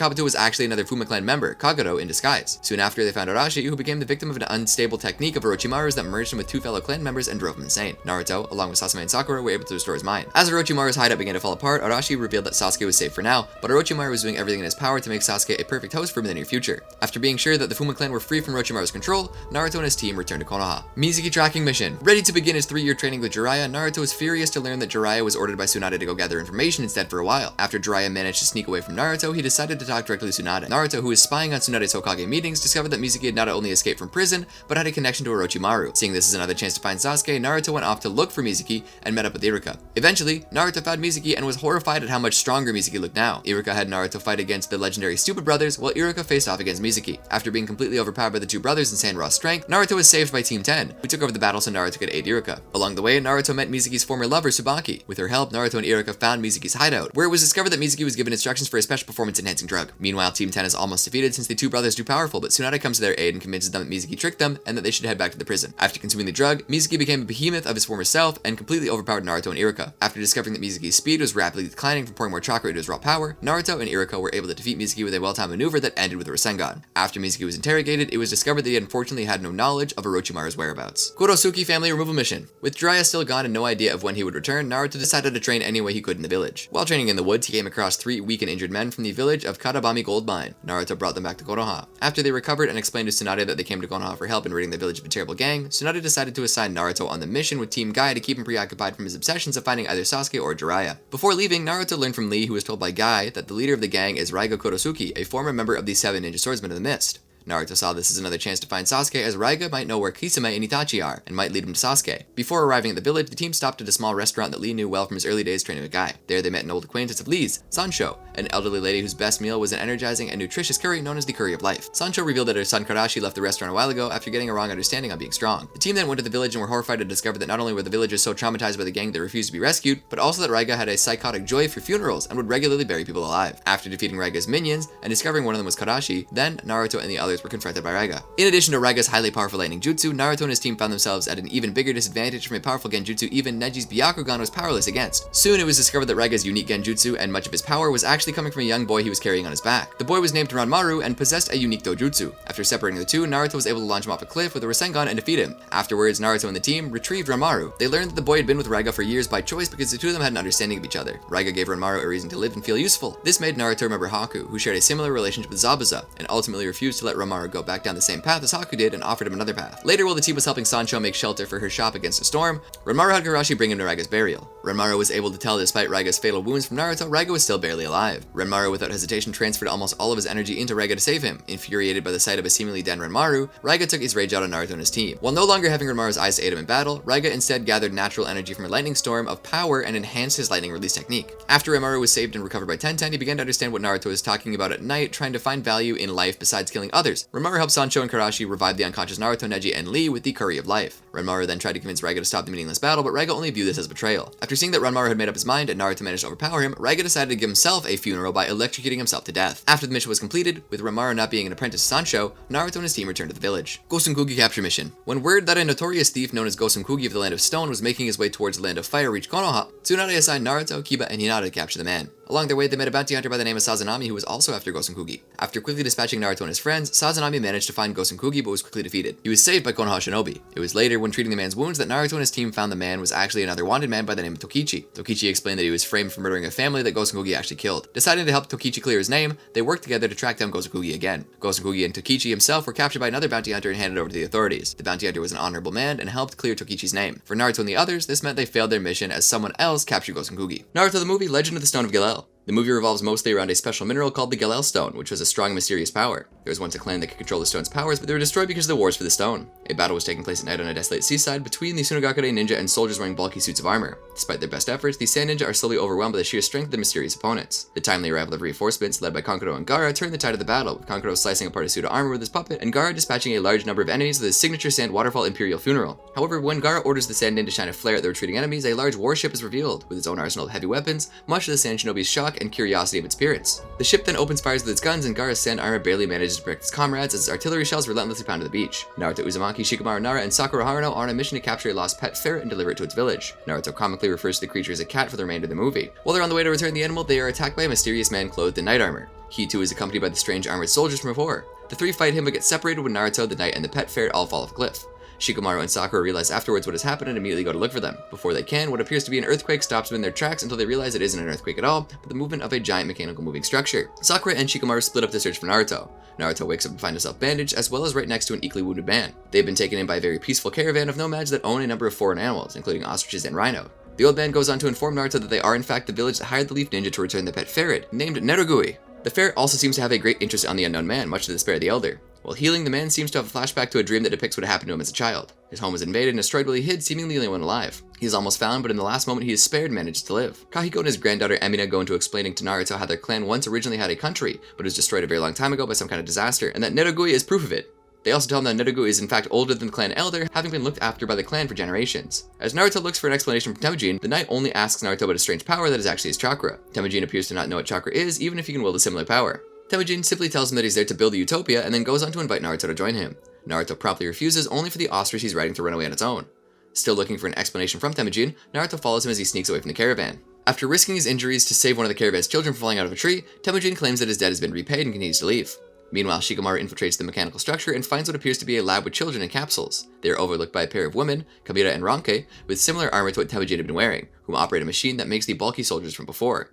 Kabuto was actually another Fuma clan member, Kagero, in disguise. Soon after, they found Arashi, who became the victim of an unstable technique of Orochimaru's that merged him with 2 fellow clan members and drove him insane. Naruto, along with Sasame and Sakura, were able to restore his mind. As Orochimaru's hideout began to fall apart, Arashi revealed that Sasuke was safe for now, but Orochimaru was doing everything in his power to make Sasuke a perfect host for him in the near future. After being sure that the Fuma clan were free from Orochimaru's control, Naruto and his team returned to Konoha. Mizuki tracking mission. Ready to begin his 3-year training with Jiraiya, Naruto was furious to learn that Jiraiya was ordered by Tsunade to go gather information instead for a while. After Jiraiya managed to sneak away from Naruto, he decided to talk directly to Tsunade. Naruto, who was spying on Tsunade's Hokage meetings, discovered that Mizuki had not only escaped from prison, but had a connection to Orochimaru. Seeing this as another chance to find Sasuke, Naruto went off to look for Mizuki and met up with Iruka. Eventually, Naruto found Mizuki and was horrified at how much stronger Mizuki looked now. Iruka had Naruto fight against the legendary Stupid Brothers, while Iruka faced off against Mizuki. After being completely overpowered by the 2 brothers' insane raw strength, Naruto was saved by Team 10, who took over the battle so Naruto could aid Iruka. Along the way, Naruto met Mizuki's former lover, Tsubaki. With her help, Naruto and Iruka found Mizuki's hideout, where it was discovered that Mizuki was given instructions for a special performance-enhancing drug. Meanwhile, Team 10 is almost defeated since the 2 brothers are too powerful, but Tsunade comes to their aid and convinces them that Mizuki tricked them and that they should head back to the prison. After consuming the drug, Mizuki became a behemoth of his former self and completely overpowered Naruto and Iruka. After discovering that Mizuki's speed was rapidly declining from pouring more chakra into his raw power, Naruto and Iruka were able to defeat Mizuki with a well-timed maneuver that ended with a Rasengan. After Mizuki was interrogated, it was discovered that he unfortunately had no knowledge of Orochimaru's whereabouts. Kurosuki family removal mission. With Jiraiya still gone and no idea of when he would return, Naruto decided to train any way he could in the village. While training in the woods, he came across 3 weak and injured men from the village of Karabami Gold Mine. Naruto brought them back to Konoha. After they recovered and explained to Tsunade that they came to Konoha for help in ridding the village of a terrible gang, Tsunade decided to assign Naruto on the mission with Team Guy to keep him preoccupied from his obsessions of finding either Sasuke or Jiraiya. Before leaving, Naruto learned from Lee, who was told by Guy that the leader of the gang is Raiga Kurosuki, a former member of the 7 Ninja Swordsmen of the Mist. Naruto saw this as another chance to find Sasuke, as Raiga might know where Kisame and Itachi are, and might lead him to Sasuke. Before arriving at the village, the team stopped at a small restaurant that Lee knew well from his early days training with Guy. There they met an old acquaintance of Lee's, Sancho, an elderly lady whose best meal was an energizing and nutritious curry known as the Curry of Life. Sancho revealed that her son Kakashi left the restaurant a while ago after getting a wrong understanding on being strong. The team then went to the village and were horrified to discover that not only were the villagers so traumatized by the gang that refused to be rescued, but also that Raiga had a psychotic joy for funerals and would regularly bury people alive. After defeating Raiga's minions and discovering one of them was Kakashi, then Naruto and the others were confronted by Raiga. In addition to Raiga's highly powerful lightning jutsu, Naruto and his team found themselves at an even bigger disadvantage from a powerful genjutsu even Neji's Byakugan was powerless against. Soon it was discovered that Raiga's unique genjutsu and much of his power was actually coming from a young boy he was carrying on his back. The boy was named Ranmaru and possessed a unique dojutsu. After separating the two, Naruto was able to launch him off a cliff with a Rasengan and defeat him. Afterwards, Naruto and the team retrieved Ranmaru. They learned that the boy had been with Raiga for years by choice because the 2 of them had an understanding of each other. Raiga gave Ranmaru a reason to live and feel useful. This made Naruto remember Haku, who shared a similar relationship with Zabuza, and ultimately refused to let Ranmaru go back down the same path as Haku did and offered him another path. Later, while the team was helping Sancho make shelter for her shop against a storm, Ranmaru had Kakashi bring him to Raiga's burial. Ranmaru was able to tell despite Raiga's fatal wounds from Naruto, Raiga was still barely alive. Ranmaru without hesitation transferred almost all of his energy into Raiga to save him. Infuriated by the sight of a seemingly dead Ranmaru, Raiga took his rage out on Naruto and his team. While no longer having Ranmaru's eyes to aid him in battle, Raiga instead gathered natural energy from a lightning storm of power and enhanced his lightning release technique. After Ranmaru was saved and recovered by Tenten, he began to understand what Naruto was talking about at night, trying to find value in life besides killing others. Ranmaru helped Sancho and Kakashi revive the unconscious Naruto, Neji, and Lee with the Curry of Life. Ranmaru then tried to convince Raiga to stop the meaningless battle, but Raiga only viewed this as betrayal. After seeing that Ranmaru had made up his mind and Naruto managed to overpower him, Raiga decided to give himself a funeral by electrocuting himself to death. After the mission was completed, with Ranmaru not being an apprentice to Sancho, Naruto and his team returned to the village. Gosunkugi capture mission. When word that a notorious thief known as Gosunkugi of the Land of Stone was making his way towards the Land of Fire reached Konoha, Tsunade assigned Naruto, Kiba, and Hinata to capture the man. Along their way, they met a bounty hunter by the name of Sazanami who was also after Gosunkugi. After quickly dispatching Naruto and his friends, Sazanami managed to find Gosunkugi but was quickly defeated. He was saved by Konoha Shinobi. It was later, when treating the man's wounds, that Naruto and his team found the man was actually another wanted man by the name of Tokichi. Tokichi explained that he was framed for murdering a family that Gosunkugi actually killed. Deciding to help Tokichi clear his name, they worked together to track down Gosunkugi again. Gosunkugi and Tokichi himself were captured by another bounty hunter and handed over to the authorities. The bounty hunter was an honorable man and helped clear Tokichi's name. For Naruto and the others, this meant they failed their mission as someone else captured Gosunkugi. Naruto the movie, Legend of the Stone of Gelel. The movie revolves mostly around a special mineral called the Gelel Stone, which has a strong mysterious power. There was once a clan that could control the stone's powers, but they were destroyed because of the wars for the stone. A battle was taking place at night on a desolate seaside between the Tsunade ninja and soldiers wearing bulky suits of armor. Despite their best efforts, the sand ninja are slowly overwhelmed by the sheer strength of the mysterious opponents. The timely arrival of reinforcements, led by Kankuro and Gaara, turned the tide of the battle, with Kankuro slicing apart a suit of armor with his puppet, and Gaara dispatching a large number of enemies with his signature sand waterfall Imperial Funeral. However, when Gaara orders the sand ninja to shine a flare at the retreating enemies, a large warship is revealed, with its own arsenal of heavy weapons, much to the sand shinobi's shock and curiosity of its appearance. The ship then opens fires with its guns, and Gaara's sand armor barely manages to protect its comrades as its artillery shells relentlessly pound the beach. Naruto, Uzumaki, Shikamaru, Nara, and Sakura Haruno are on a mission to capture a lost pet ferret and deliver it to its village. Naruto comically refers to the creature as a cat for the remainder of the movie. While they're on the way to return the animal, they are attacked by a mysterious man clothed in knight armor. He too is accompanied by the strange armored soldiers from before. The three fight him but get separated when Naruto, the knight, and the pet ferret all fall off a cliff. Shikamaru and Sakura realize afterwards what has happened and immediately go to look for them. Before they can, what appears to be an earthquake stops them in their tracks until they realize it isn't an earthquake at all, but the movement of a giant mechanical moving structure. Sakura and Shikamaru split up to search for Naruto. Naruto wakes up and finds himself bandaged, as well as right next to an equally wounded man. They've been taken in by a very peaceful caravan of nomads that own a number of foreign animals, including ostriches and rhino. The old man goes on to inform Naruto that they are in fact the village that hired the leaf ninja to return the pet ferret, named Nerogui. The ferret also seems to have a great interest on the unknown man, much to the despair of the elder. While healing, the man seems to have a flashback to a dream that depicts what happened to him as a child. His home was invaded and destroyed while he hid, seemingly the only one alive. He is almost found, but in the last moment he is spared and manages to live. Kahiko and his granddaughter Emina go into explaining to Naruto how their clan once originally had a country, but was destroyed a very long time ago by some kind of disaster, and that Nerogui is proof of it. They also tell him that Nerogui is in fact older than the clan elder, having been looked after by the clan for generations. As Naruto looks for an explanation from Temujin, the knight only asks Naruto about a strange power that is actually his chakra. Temujin appears to not know what chakra is, even if he can wield a similar power. Temujin simply tells him that he's there to build a utopia and then goes on to invite Naruto to join him. Naruto promptly refuses, only for the ostrich he's riding to run away on its own. Still looking for an explanation from Temujin, Naruto follows him as he sneaks away from the caravan. After risking his injuries to save one of the caravan's children from falling out of a tree, Temujin claims that his debt has been repaid and continues to leave. Meanwhile, Shikamaru infiltrates the mechanical structure and finds what appears to be a lab with children in capsules. They are overlooked by a pair of women, Kamira and Ranke, with similar armor to what Temujin had been wearing, whom operate a machine that makes the bulky soldiers from before.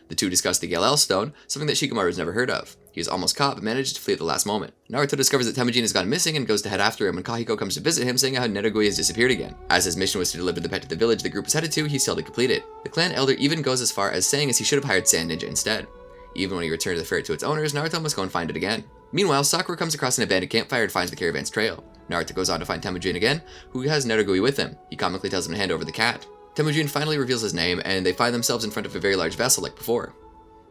The two discuss the Gelel stone, something that Shikamaru has never heard of. He is almost caught, but manages to flee at the last moment. Naruto discovers that Temujin has gone missing and goes to head after him when Kahiko comes to visit him, saying how Nerogui has disappeared again. As his mission was to deliver the pet to the village the group was headed to, he still to complete it. The clan elder even goes as far as saying as he should have hired Sand Ninja instead. Even when he returns the ferret to its owners, Naruto must go and find it again. Meanwhile, Sakura comes across an abandoned campfire and finds the caravan's trail. Naruto goes on to find Temujin again, who has Nerogui with him. He comically tells him to hand over the cat. Temujin finally reveals his name, and they find themselves in front of a very large vessel like before.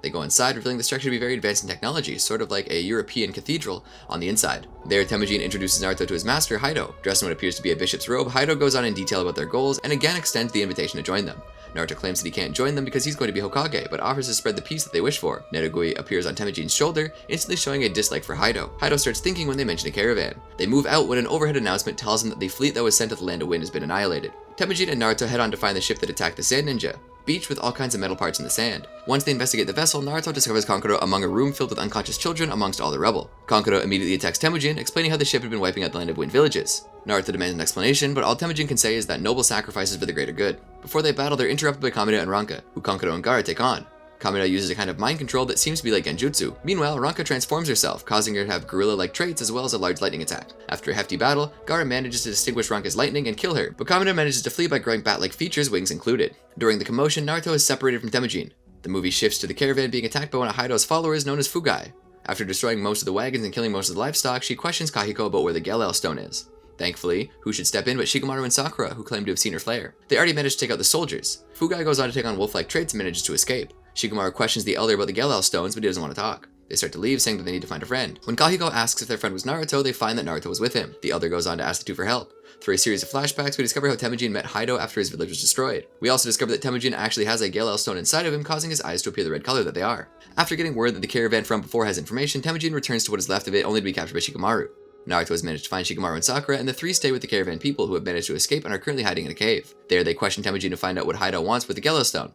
They go inside, revealing the structure to be very advanced in technology, sort of like a European cathedral on the inside. There, Temujin introduces Naruto to his master, Haido. Dressed in what appears to be a bishop's robe, Haido goes on in detail about their goals, and again extends the invitation to join them. Naruto claims that he can't join them because he's going to be Hokage, but offers to spread the peace that they wish for. Nerogui appears on Temujin's shoulder, instantly showing a dislike for Haido. Haido starts thinking when they mention a caravan. They move out when an overhead announcement tells them that the fleet that was sent to the Land of Wind has been annihilated. Temujin and Naruto head on to find the ship that attacked the Sand Ninja, beached with all kinds of metal parts in the sand. Once they investigate the vessel, Naruto discovers Kankuro among a room filled with unconscious children amongst all the rubble. Kankuro immediately attacks Temujin, explaining how the ship had been wiping out the Land of Wind villages. Naruto demands an explanation, but all Temujin can say is that noble sacrifices for the greater good. Before they battle, they're interrupted by Kamina and Ranka, who Kankuro and Gaara take on. Kamina uses a kind of mind control that seems to be like genjutsu. Meanwhile, Ranka transforms herself, causing her to have gorilla-like traits as well as a large lightning attack. After a hefty battle, Gaara manages to distinguish Ranka's lightning and kill her, but Kamina manages to flee by growing bat-like features, wings included. During the commotion, Naruto is separated from Temujin. The movie shifts to the caravan being attacked by one of Haido's followers known as Fugai. After destroying most of the wagons and killing most of the livestock, she questions Kahiko about where the Gelel stone is. Thankfully, who should step in but Shikamaru and Sakura, who claim to have seen her flare. They already managed to take out the soldiers. Fugai goes on to take on wolf-like traits and manages to escape. Shikamaru questions the elder about the Gelel stones, but he doesn't want to talk. They start to leave, saying that they need to find a friend. When Kahiko asks if their friend was Naruto, they find that Naruto was with him. The elder goes on to ask the two for help. Through a series of flashbacks, we discover how Temujin met Haido after his village was destroyed. We also discover that Temujin actually has a Gelel stone inside of him, causing his eyes to appear the red color that they are. After getting word that the caravan from before has information, Temujin returns to what is left of it, only to be captured by Shikamaru. Naruto has managed to find Shikamaru and Sakura, and the three stay with the caravan people who have managed to escape and are currently hiding in a cave. There, they question Temujin to find out what Haido wants with the Gelel stone.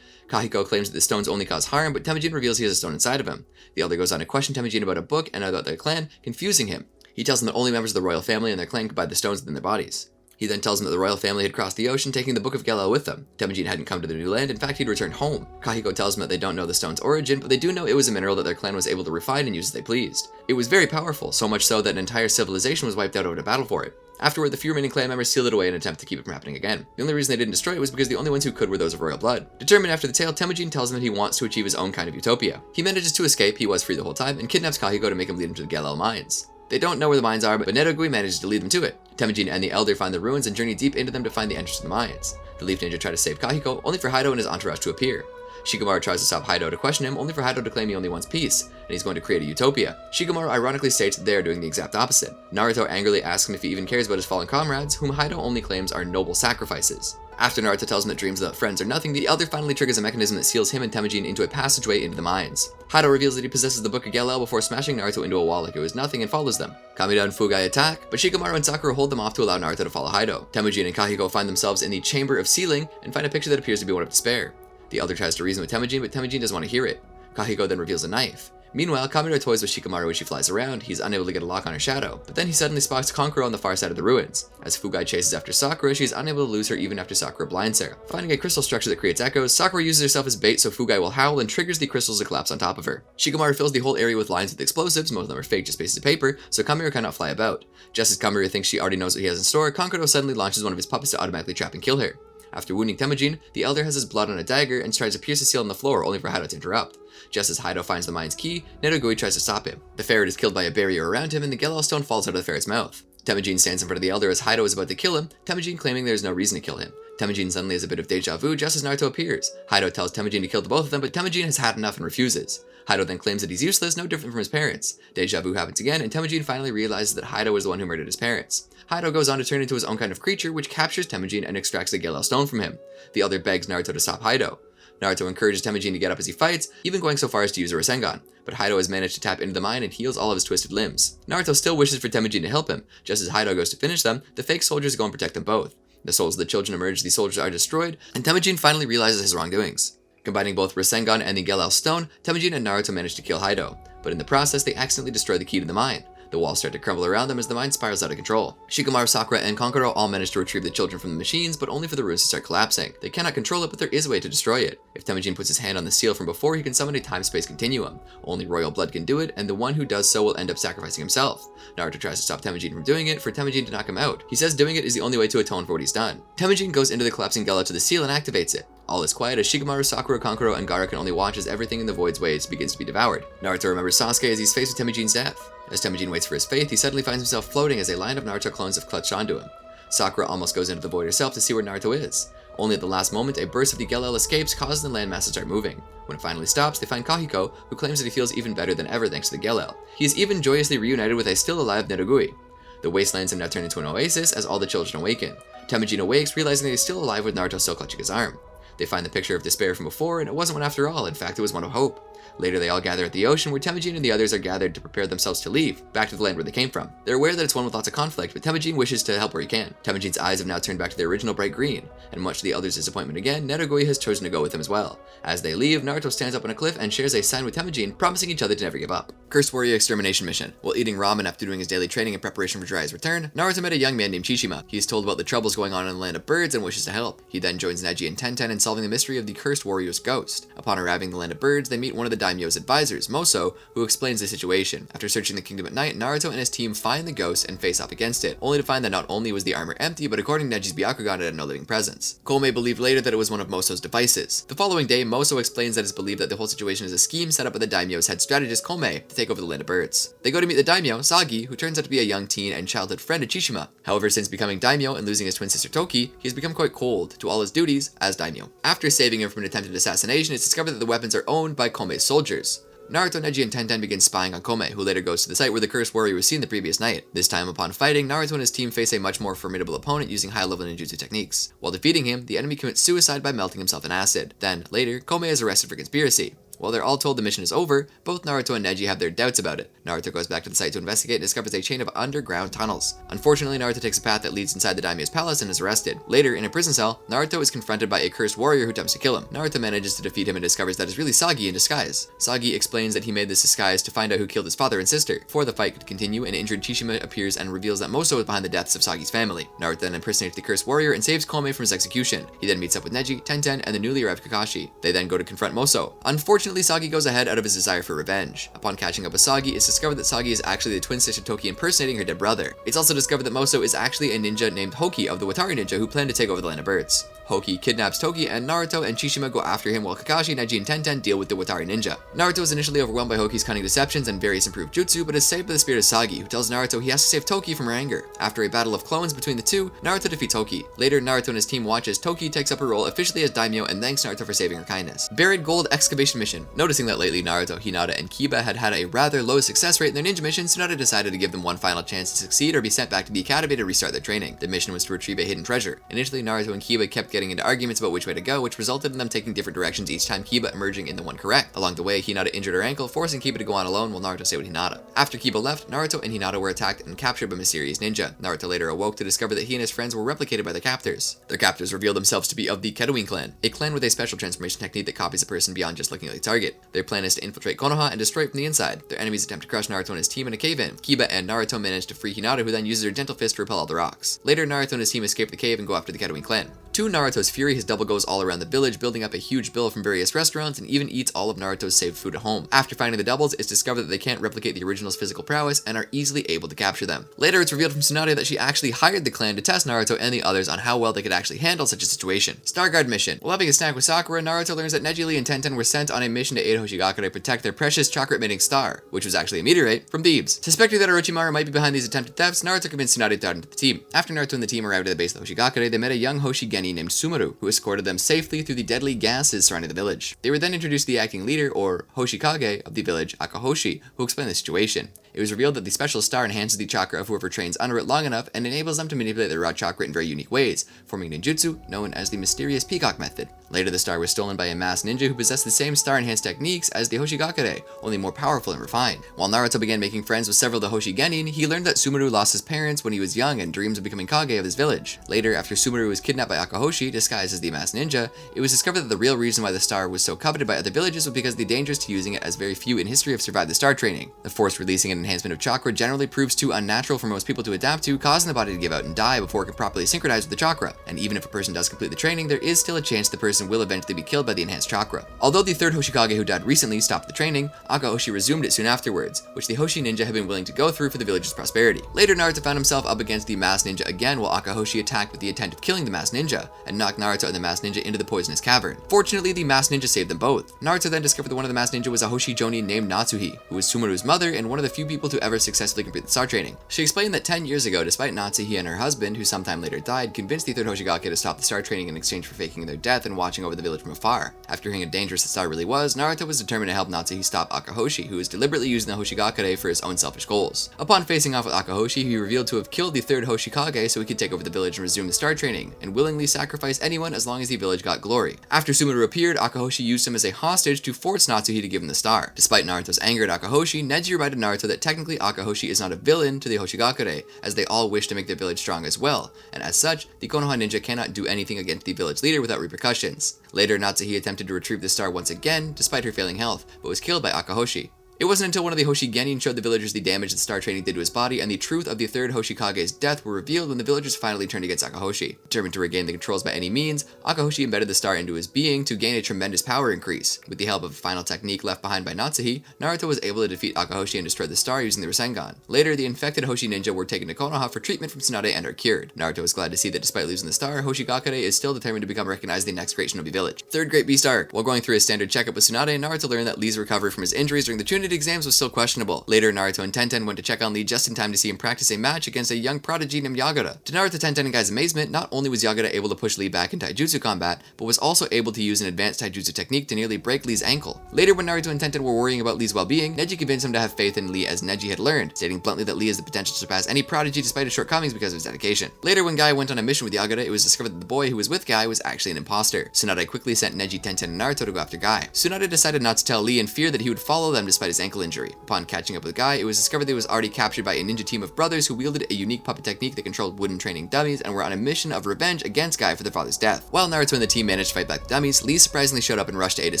Kahiko claims that the stones only cause harm, but Temujin reveals he has a stone inside of him. The elder goes on to question Temujin about a book and about their clan, confusing him. He tells them that only members of the royal family and their clan could buy the stones within their bodies. He then tells them that the royal family had crossed the ocean, taking the Book of Gelel with them. Temujin hadn't come to the new land, in fact he'd returned home. Kahiko tells them that they don't know the stone's origin, but they do know it was a mineral that their clan was able to refine and use as they pleased. It was very powerful, so much so that an entire civilization was wiped out over a battle for it. Afterward, the few remaining clan members sealed it away in an attempt to keep it from happening again. The only reason they didn't destroy it was because the only ones who could were those of royal blood. Determined after the tale, Temujin tells him that he wants to achieve his own kind of utopia. He manages to escape, he was free the whole time, and kidnaps Kahiko to make him lead him to the Gelel mines. They don't know where the mines are, but Nerogui manages to lead them to it. Temujin and the Elder find the ruins and journey deep into them to find the entrance to the mines. The Leaf Ninja try to save Kahiko, only for Haido and his entourage to appear. Shikamaru tries to stop Haido to question him, only for Haido to claim he only wants peace, and he's going to create a utopia. Shikamaru ironically states that they are doing the exact opposite. Naruto angrily asks him if he even cares about his fallen comrades, whom Haido only claims are noble sacrifices. After Naruto tells him that dreams without friends are nothing, the Elder finally triggers a mechanism that seals him and Temujin into a passageway into the mines. Haido reveals that he possesses the Book of Gelel before smashing Naruto into a wall like it was nothing and follows them. Kamida and Fugai attack, but Shikamaru and Sakura hold them off to allow Naruto to follow Haido. Temujin and Kahiko find themselves in the Chamber of Sealing and find a picture that appears to be one of despair. The Elder tries to reason with Temujin, but Temujin doesn't want to hear it. Kahiko then reveals a knife. Meanwhile, Kamida toys with Shikamaru as she flies around. He's unable to get a lock on her shadow, but then he suddenly spots Kankuro on the far side of the ruins. As Fugai chases after Sakura, she's unable to lose her even after Sakura blinds her. Finding a crystal structure that creates echoes, Sakura uses herself as bait so Fugai will howl and triggers the crystals to collapse on top of her. Shikamaru fills the whole area with lines with explosives, most of them are fake, just pieces of paper, so Kamiro cannot fly about. Just as Kamiro thinks she already knows what he has in store, Kankuro suddenly launches one of his puppets to automatically trap and kill her. After wounding Temujin, the Elder has his blood on a dagger and tries to pierce a seal on the floor, only for Haido to interrupt. Just as Haido finds the mine's key, Nerogui tries to stop him. The ferret is killed by a barrier around him, and the Gelel stone falls out of the ferret's mouth. Temujin stands in front of the Elder as Haido is about to kill him, Temujin claiming there is no reason to kill him. Temujin suddenly has a bit of deja vu just as Naruto appears. Haido tells Temujin to kill the both of them, but Temujin has had enough and refuses. Haido then claims that he's useless, no different from his parents. Deja vu happens again, and Temujin finally realizes that Haido was the one who murdered his parents. Haido goes on to turn into his own kind of creature, which captures Temujin and extracts the Gelel stone from him. The Elder begs Naruto to stop Haido. Naruto encourages Temujin to get up as he fights, even going so far as to use a Rasengan, but Haido has managed to tap into the mine and heals all of his twisted limbs. Naruto still wishes for Temujin to help him. Just as Haido goes to finish them, the fake soldiers go and protect them both. The souls of the children emerge, the soldiers are destroyed, and Temujin finally realizes his wrongdoings. Combining both Rasengan and the Gelel stone, Temujin and Naruto manage to kill Haido, but in the process they accidentally destroy the key to the mine. The walls start to crumble around them as the mine spirals out of control. Shikamaru, Sakura, and Kankuro all manage to retrieve the children from the machines, but only for the ruins to start collapsing. They cannot control it, but there is a way to destroy it. If Temujin puts his hand on the seal from before, he can summon a time-space continuum. Only royal blood can do it, and the one who does so will end up sacrificing himself. Naruto tries to stop Temujin from doing it, for Temujin to knock him out. He says doing it is the only way to atone for what he's done. Temujin goes into the collapsing Gelel to the seal and activates it. All is quiet as Shikamaru, Sakura, Kankuro, and Gaara can only watch as everything in the void's waves begins to be devoured. Naruto remembers Sasuke as he's faced with Temujin's death. As Temujin waits for his fate, he suddenly finds himself floating as a line of Naruto clones have clutched onto him. Sakura almost goes into the void herself to see where Naruto is. Only at the last moment, a burst of the Gelel escapes, causing the landmass to start moving. When it finally stops, they find Kahiko, who claims that he feels even better than ever thanks to the Gelel. He is even joyously reunited with a still-alive Nerogui. The wastelands have now turned into an oasis as all the children awaken. Temujin awakes, realizing that he's still alive with Naruto still clutching his arm. They find the picture of despair from before, and it wasn't one after all. In fact, it was one of hope. Later, they all gather at the ocean, where Temujin and the others are gathered to prepare themselves to leave, back to the land where they came from. They're aware that it's one with lots of conflict, but Temujin wishes to help where he can. Temujin's eyes have now turned back to their original bright green, and much to the others' disappointment again, Nerogui has chosen to go with him as well. As they leave, Naruto stands up on a cliff and shares a sign with Temujin, promising each other to never give up. Cursed Warrior Extermination Mission. While eating ramen after doing his daily training in preparation for Jiraiya's return, Naruto met a young man named Chishima. He is told about the troubles going on in the land of birds and wishes to help. He then joins Neji and Tenten in solving the mystery of the Cursed Warrior's ghost. Upon arriving in the land of birds, they meet one of the daimyo's advisors, Moso, who explains the situation. After searching the kingdom at night, Naruto and his team find the ghost and face off against it, only to find that not only was the armor empty, but according to Neji's Byakugan, it had no living presence. Koumei believed later that it was one of Moso's devices. The following day, Moso explains that it's believed that the whole situation is a scheme set up by the daimyo's head strategist Koumei to take over the land of birds. They go to meet the daimyo, Sagi, who turns out to be a young teen and childhood friend of Chishima. However, since becoming daimyo and losing his twin sister Toki, he has become quite cold to all his duties as daimyo. After saving him from an attempted assassination, it's discovered that the weapons are owned by Koumei's soldiers. Naruto, Neji, and Tenten begin spying on Koumei, who later goes to the site where the Cursed Warrior was seen the previous night. This time, upon fighting, Naruto and his team face a much more formidable opponent using high-level ninjutsu techniques. While defeating him, the enemy commits suicide by melting himself in acid. Then, later, Koumei is arrested for conspiracy. While they're all told the mission is over, both Naruto and Neji have their doubts about it. Naruto goes back to the site to investigate and discovers a chain of underground tunnels. Unfortunately, Naruto takes a path that leads inside the daimyo's palace and is arrested. Later, in a prison cell, Naruto is confronted by a cursed warrior who attempts to kill him. Naruto manages to defeat him and discovers that it's really Sagi in disguise. Sagi explains that he made this disguise to find out who killed his father and sister. Before the fight could continue, an injured Chishima appears and reveals that Moso is behind the deaths of Sagi's family. Naruto then impersonates the cursed warrior and saves Koumei from his execution. He then meets up with Neji, Tenten, and the newly arrived Kakashi. They then go to confront Moso. Unfortunately, Unfortunately, Sagi goes ahead out of his desire for revenge. Upon catching up with Sagi, it's discovered that Sagi is actually the twin sister Toki impersonating her dead brother. It's also discovered that Moso is actually a ninja named Hoki of the Watari ninja who plan to take over the Land of Birds. Hoki kidnaps Toki, and Naruto and Chishima go after him while Kakashi, Neji, and Tenten deal with the Watari ninja. Naruto is initially overwhelmed by Hoki's cunning deceptions and various improved jutsu, but is saved by the spirit of Sagi, who tells Naruto he has to save Toki from her anger. After a battle of clones between the two, Naruto defeats Hoki. Later, Naruto and his team watch as Toki takes up her role officially as daimyo and thanks Naruto for saving her kindness. Buried Gold Excavation Mission. Noticing that lately Naruto, Hinata, and Kiba had a rather low success rate in their ninja missions, Tsunade decided to give them one final chance to succeed or be sent back to the academy to restart their training. The mission was to retrieve a hidden treasure. Initially, Naruto and Kiba kept getting into arguments about which way to go, which resulted in them taking different directions each time, Kiba emerging in the one correct. Along the way, Hinata injured her ankle, forcing Kiba to go on alone while Naruto stayed with Hinata. After Kiba left, Naruto and Hinata were attacked and captured by a mysterious ninja. Naruto later awoke to discover that he and his friends were replicated by their captors. Their captors revealed themselves to be of the Kedouin clan, a clan with a special transformation technique that copies a person beyond just looking like a target. Their plan is to infiltrate Konoha and destroy it from the inside. Their enemies attempt to crush Naruto and his team in a cave-in. Kiba and Naruto manage to free Hinata, who then uses her gentle fist to repel all the rocks. Later, Naruto and his team escape the cave and go after the Kedouin clan. To Naruto's fury, his double goes all around the village, building up a huge bill from various restaurants and even eats all of Naruto's saved food at home. After finding the doubles, it's discovered that they can't replicate the original's physical prowess and are easily able to capture them. Later, it's revealed from Tsunade that she actually hired the clan to test Naruto and the others on how well they could actually handle such a situation. Starguard mission. While having a snack with Sakura, Naruto learns that Neji, Lee, and Tenten were sent on a mission to aid Hoshigakure to protect their precious chakra-emitting star, which was actually a meteorite, from Thebes. Suspecting that Orochimaru might be behind these attempted thefts, Naruto convinced Tsunade to add into the team. After Naruto and the team arrived at the base of the Hoshigakure, they met a young Hoshi Genin named Sumaru, who escorted them safely through the deadly gases surrounding the village. They were then introduced to the acting leader, or Hoshikage, of the village, Akahoshi, who explained the situation. It was revealed that the special star enhances the chakra of whoever trains under it long enough and enables them to manipulate their raw chakra in very unique ways, forming ninjutsu known as the mysterious peacock method. Later, the star was stolen by a masked ninja who possessed the same star-enhanced techniques as the Hoshigakure, only more powerful and refined. While Naruto began making friends with several of the Hoshi Genin, he learned that Sumaru lost his parents when he was young and dreams of becoming Kage of his village. Later, after Sumaru was kidnapped by Akahoshi, disguised as the masked ninja, it was discovered that the real reason why the star was so coveted by other villages was because of the dangers to using it, as very few in history have survived the star training. The forced releasing and enhancement of chakra generally proves too unnatural for most people to adapt to, causing the body to give out and die before it can properly synchronize with the chakra. And even if a person does complete the training, there is still a chance the person will eventually be killed by the enhanced chakra. Although the third Hoshikage who died recently stopped the training, Akahoshi resumed it soon afterwards, which the Hoshi ninja had been willing to go through for the village's prosperity. Later, Naruto found himself up against the masked ninja again while Akahoshi attacked with the intent of killing the masked ninja, and knocked Naruto and the masked ninja into the poisonous cavern. Fortunately, the masked ninja saved them both. Naruto then discovered that one of the masked ninja was a Hoshi Jonin named Natsuhi, who was Sumaru's mother and one of the few people to ever successfully complete the star training. She explained that 10 years ago, despite Natsuhi and her husband, who sometime later died, convinced the third Hoshigake to stop the star training in exchange for faking their death and watching over the village from afar. After hearing how dangerous the star really was, Naruto was determined to help Natsuhi stop Akahoshi, who was deliberately using the Hoshigakure for his own selfish goals. Upon facing off with Akahoshi, he revealed to have killed the third Hoshikage so he could take over the village and resume the star training, and willingly sacrifice anyone as long as the village got glory. After Sumaru appeared, Akahoshi used him as a hostage to force Natsuhi to give him the star. Despite Naruto's anger at Akahoshi, Neji reminded Naruto that technically Akahoshi is not a villain to the Hoshigakure, as they all wish to make their village strong as well, and as such, the Konoha ninja cannot do anything against the village leader without repercussions. Later, Natsuhi attempted to retrieve the star once again, despite her failing health, but was killed by Akahoshi. It wasn't until one of the Hoshi Genin showed the villagers the damage that star training did to his body and the truth of the third Hoshikage's death were revealed when the villagers finally turned against Akahoshi. Determined to regain the controls by any means, Akahoshi embedded the star into his being to gain a tremendous power increase. With the help of a final technique left behind by Natsuhi, Naruto was able to defeat Akahoshi and destroy the star using the Rasengan. Later, the infected Hoshi ninja were taken to Konoha for treatment from Tsunade and are cured. Naruto was glad to see that despite losing the star, Hoshigakure is still determined to become recognized as the next great Shinobi village. Third Great Beast Arc. While going through his standard checkup with Tsunade, Naruto learned that Lee's recovery from his injuries during the Chūnin Exams was still questionable. Later, Naruto and Tenten went to check on Lee just in time to see him practice a match against a young prodigy named Yagura. To Naruto, Tenten, and Guy's amazement, not only was Yagura able to push Lee back in taijutsu combat, but was also able to use an advanced taijutsu technique to nearly break Lee's ankle. Later, when Naruto and Tenten were worrying about Lee's well-being, Neji convinced him to have faith in Lee as Neji had learned, stating bluntly that Lee has the potential to surpass any prodigy despite his shortcomings because of his dedication. Later, when Guy went on a mission with Yagura, it was discovered that the boy who was with Guy was actually an imposter. Tsunade quickly sent Neji, Tenten, and Naruto to go after Guy. Tsunade decided not to tell Lee in fear that he would follow them despite his ankle injury. Upon catching up with Guy, it was discovered that he was already captured by a ninja team of brothers who wielded a unique puppet technique that controlled wooden training dummies and were on a mission of revenge against Guy for their father's death. While Naruto and the team managed to fight back the dummies, Lee surprisingly showed up and rushed to aid his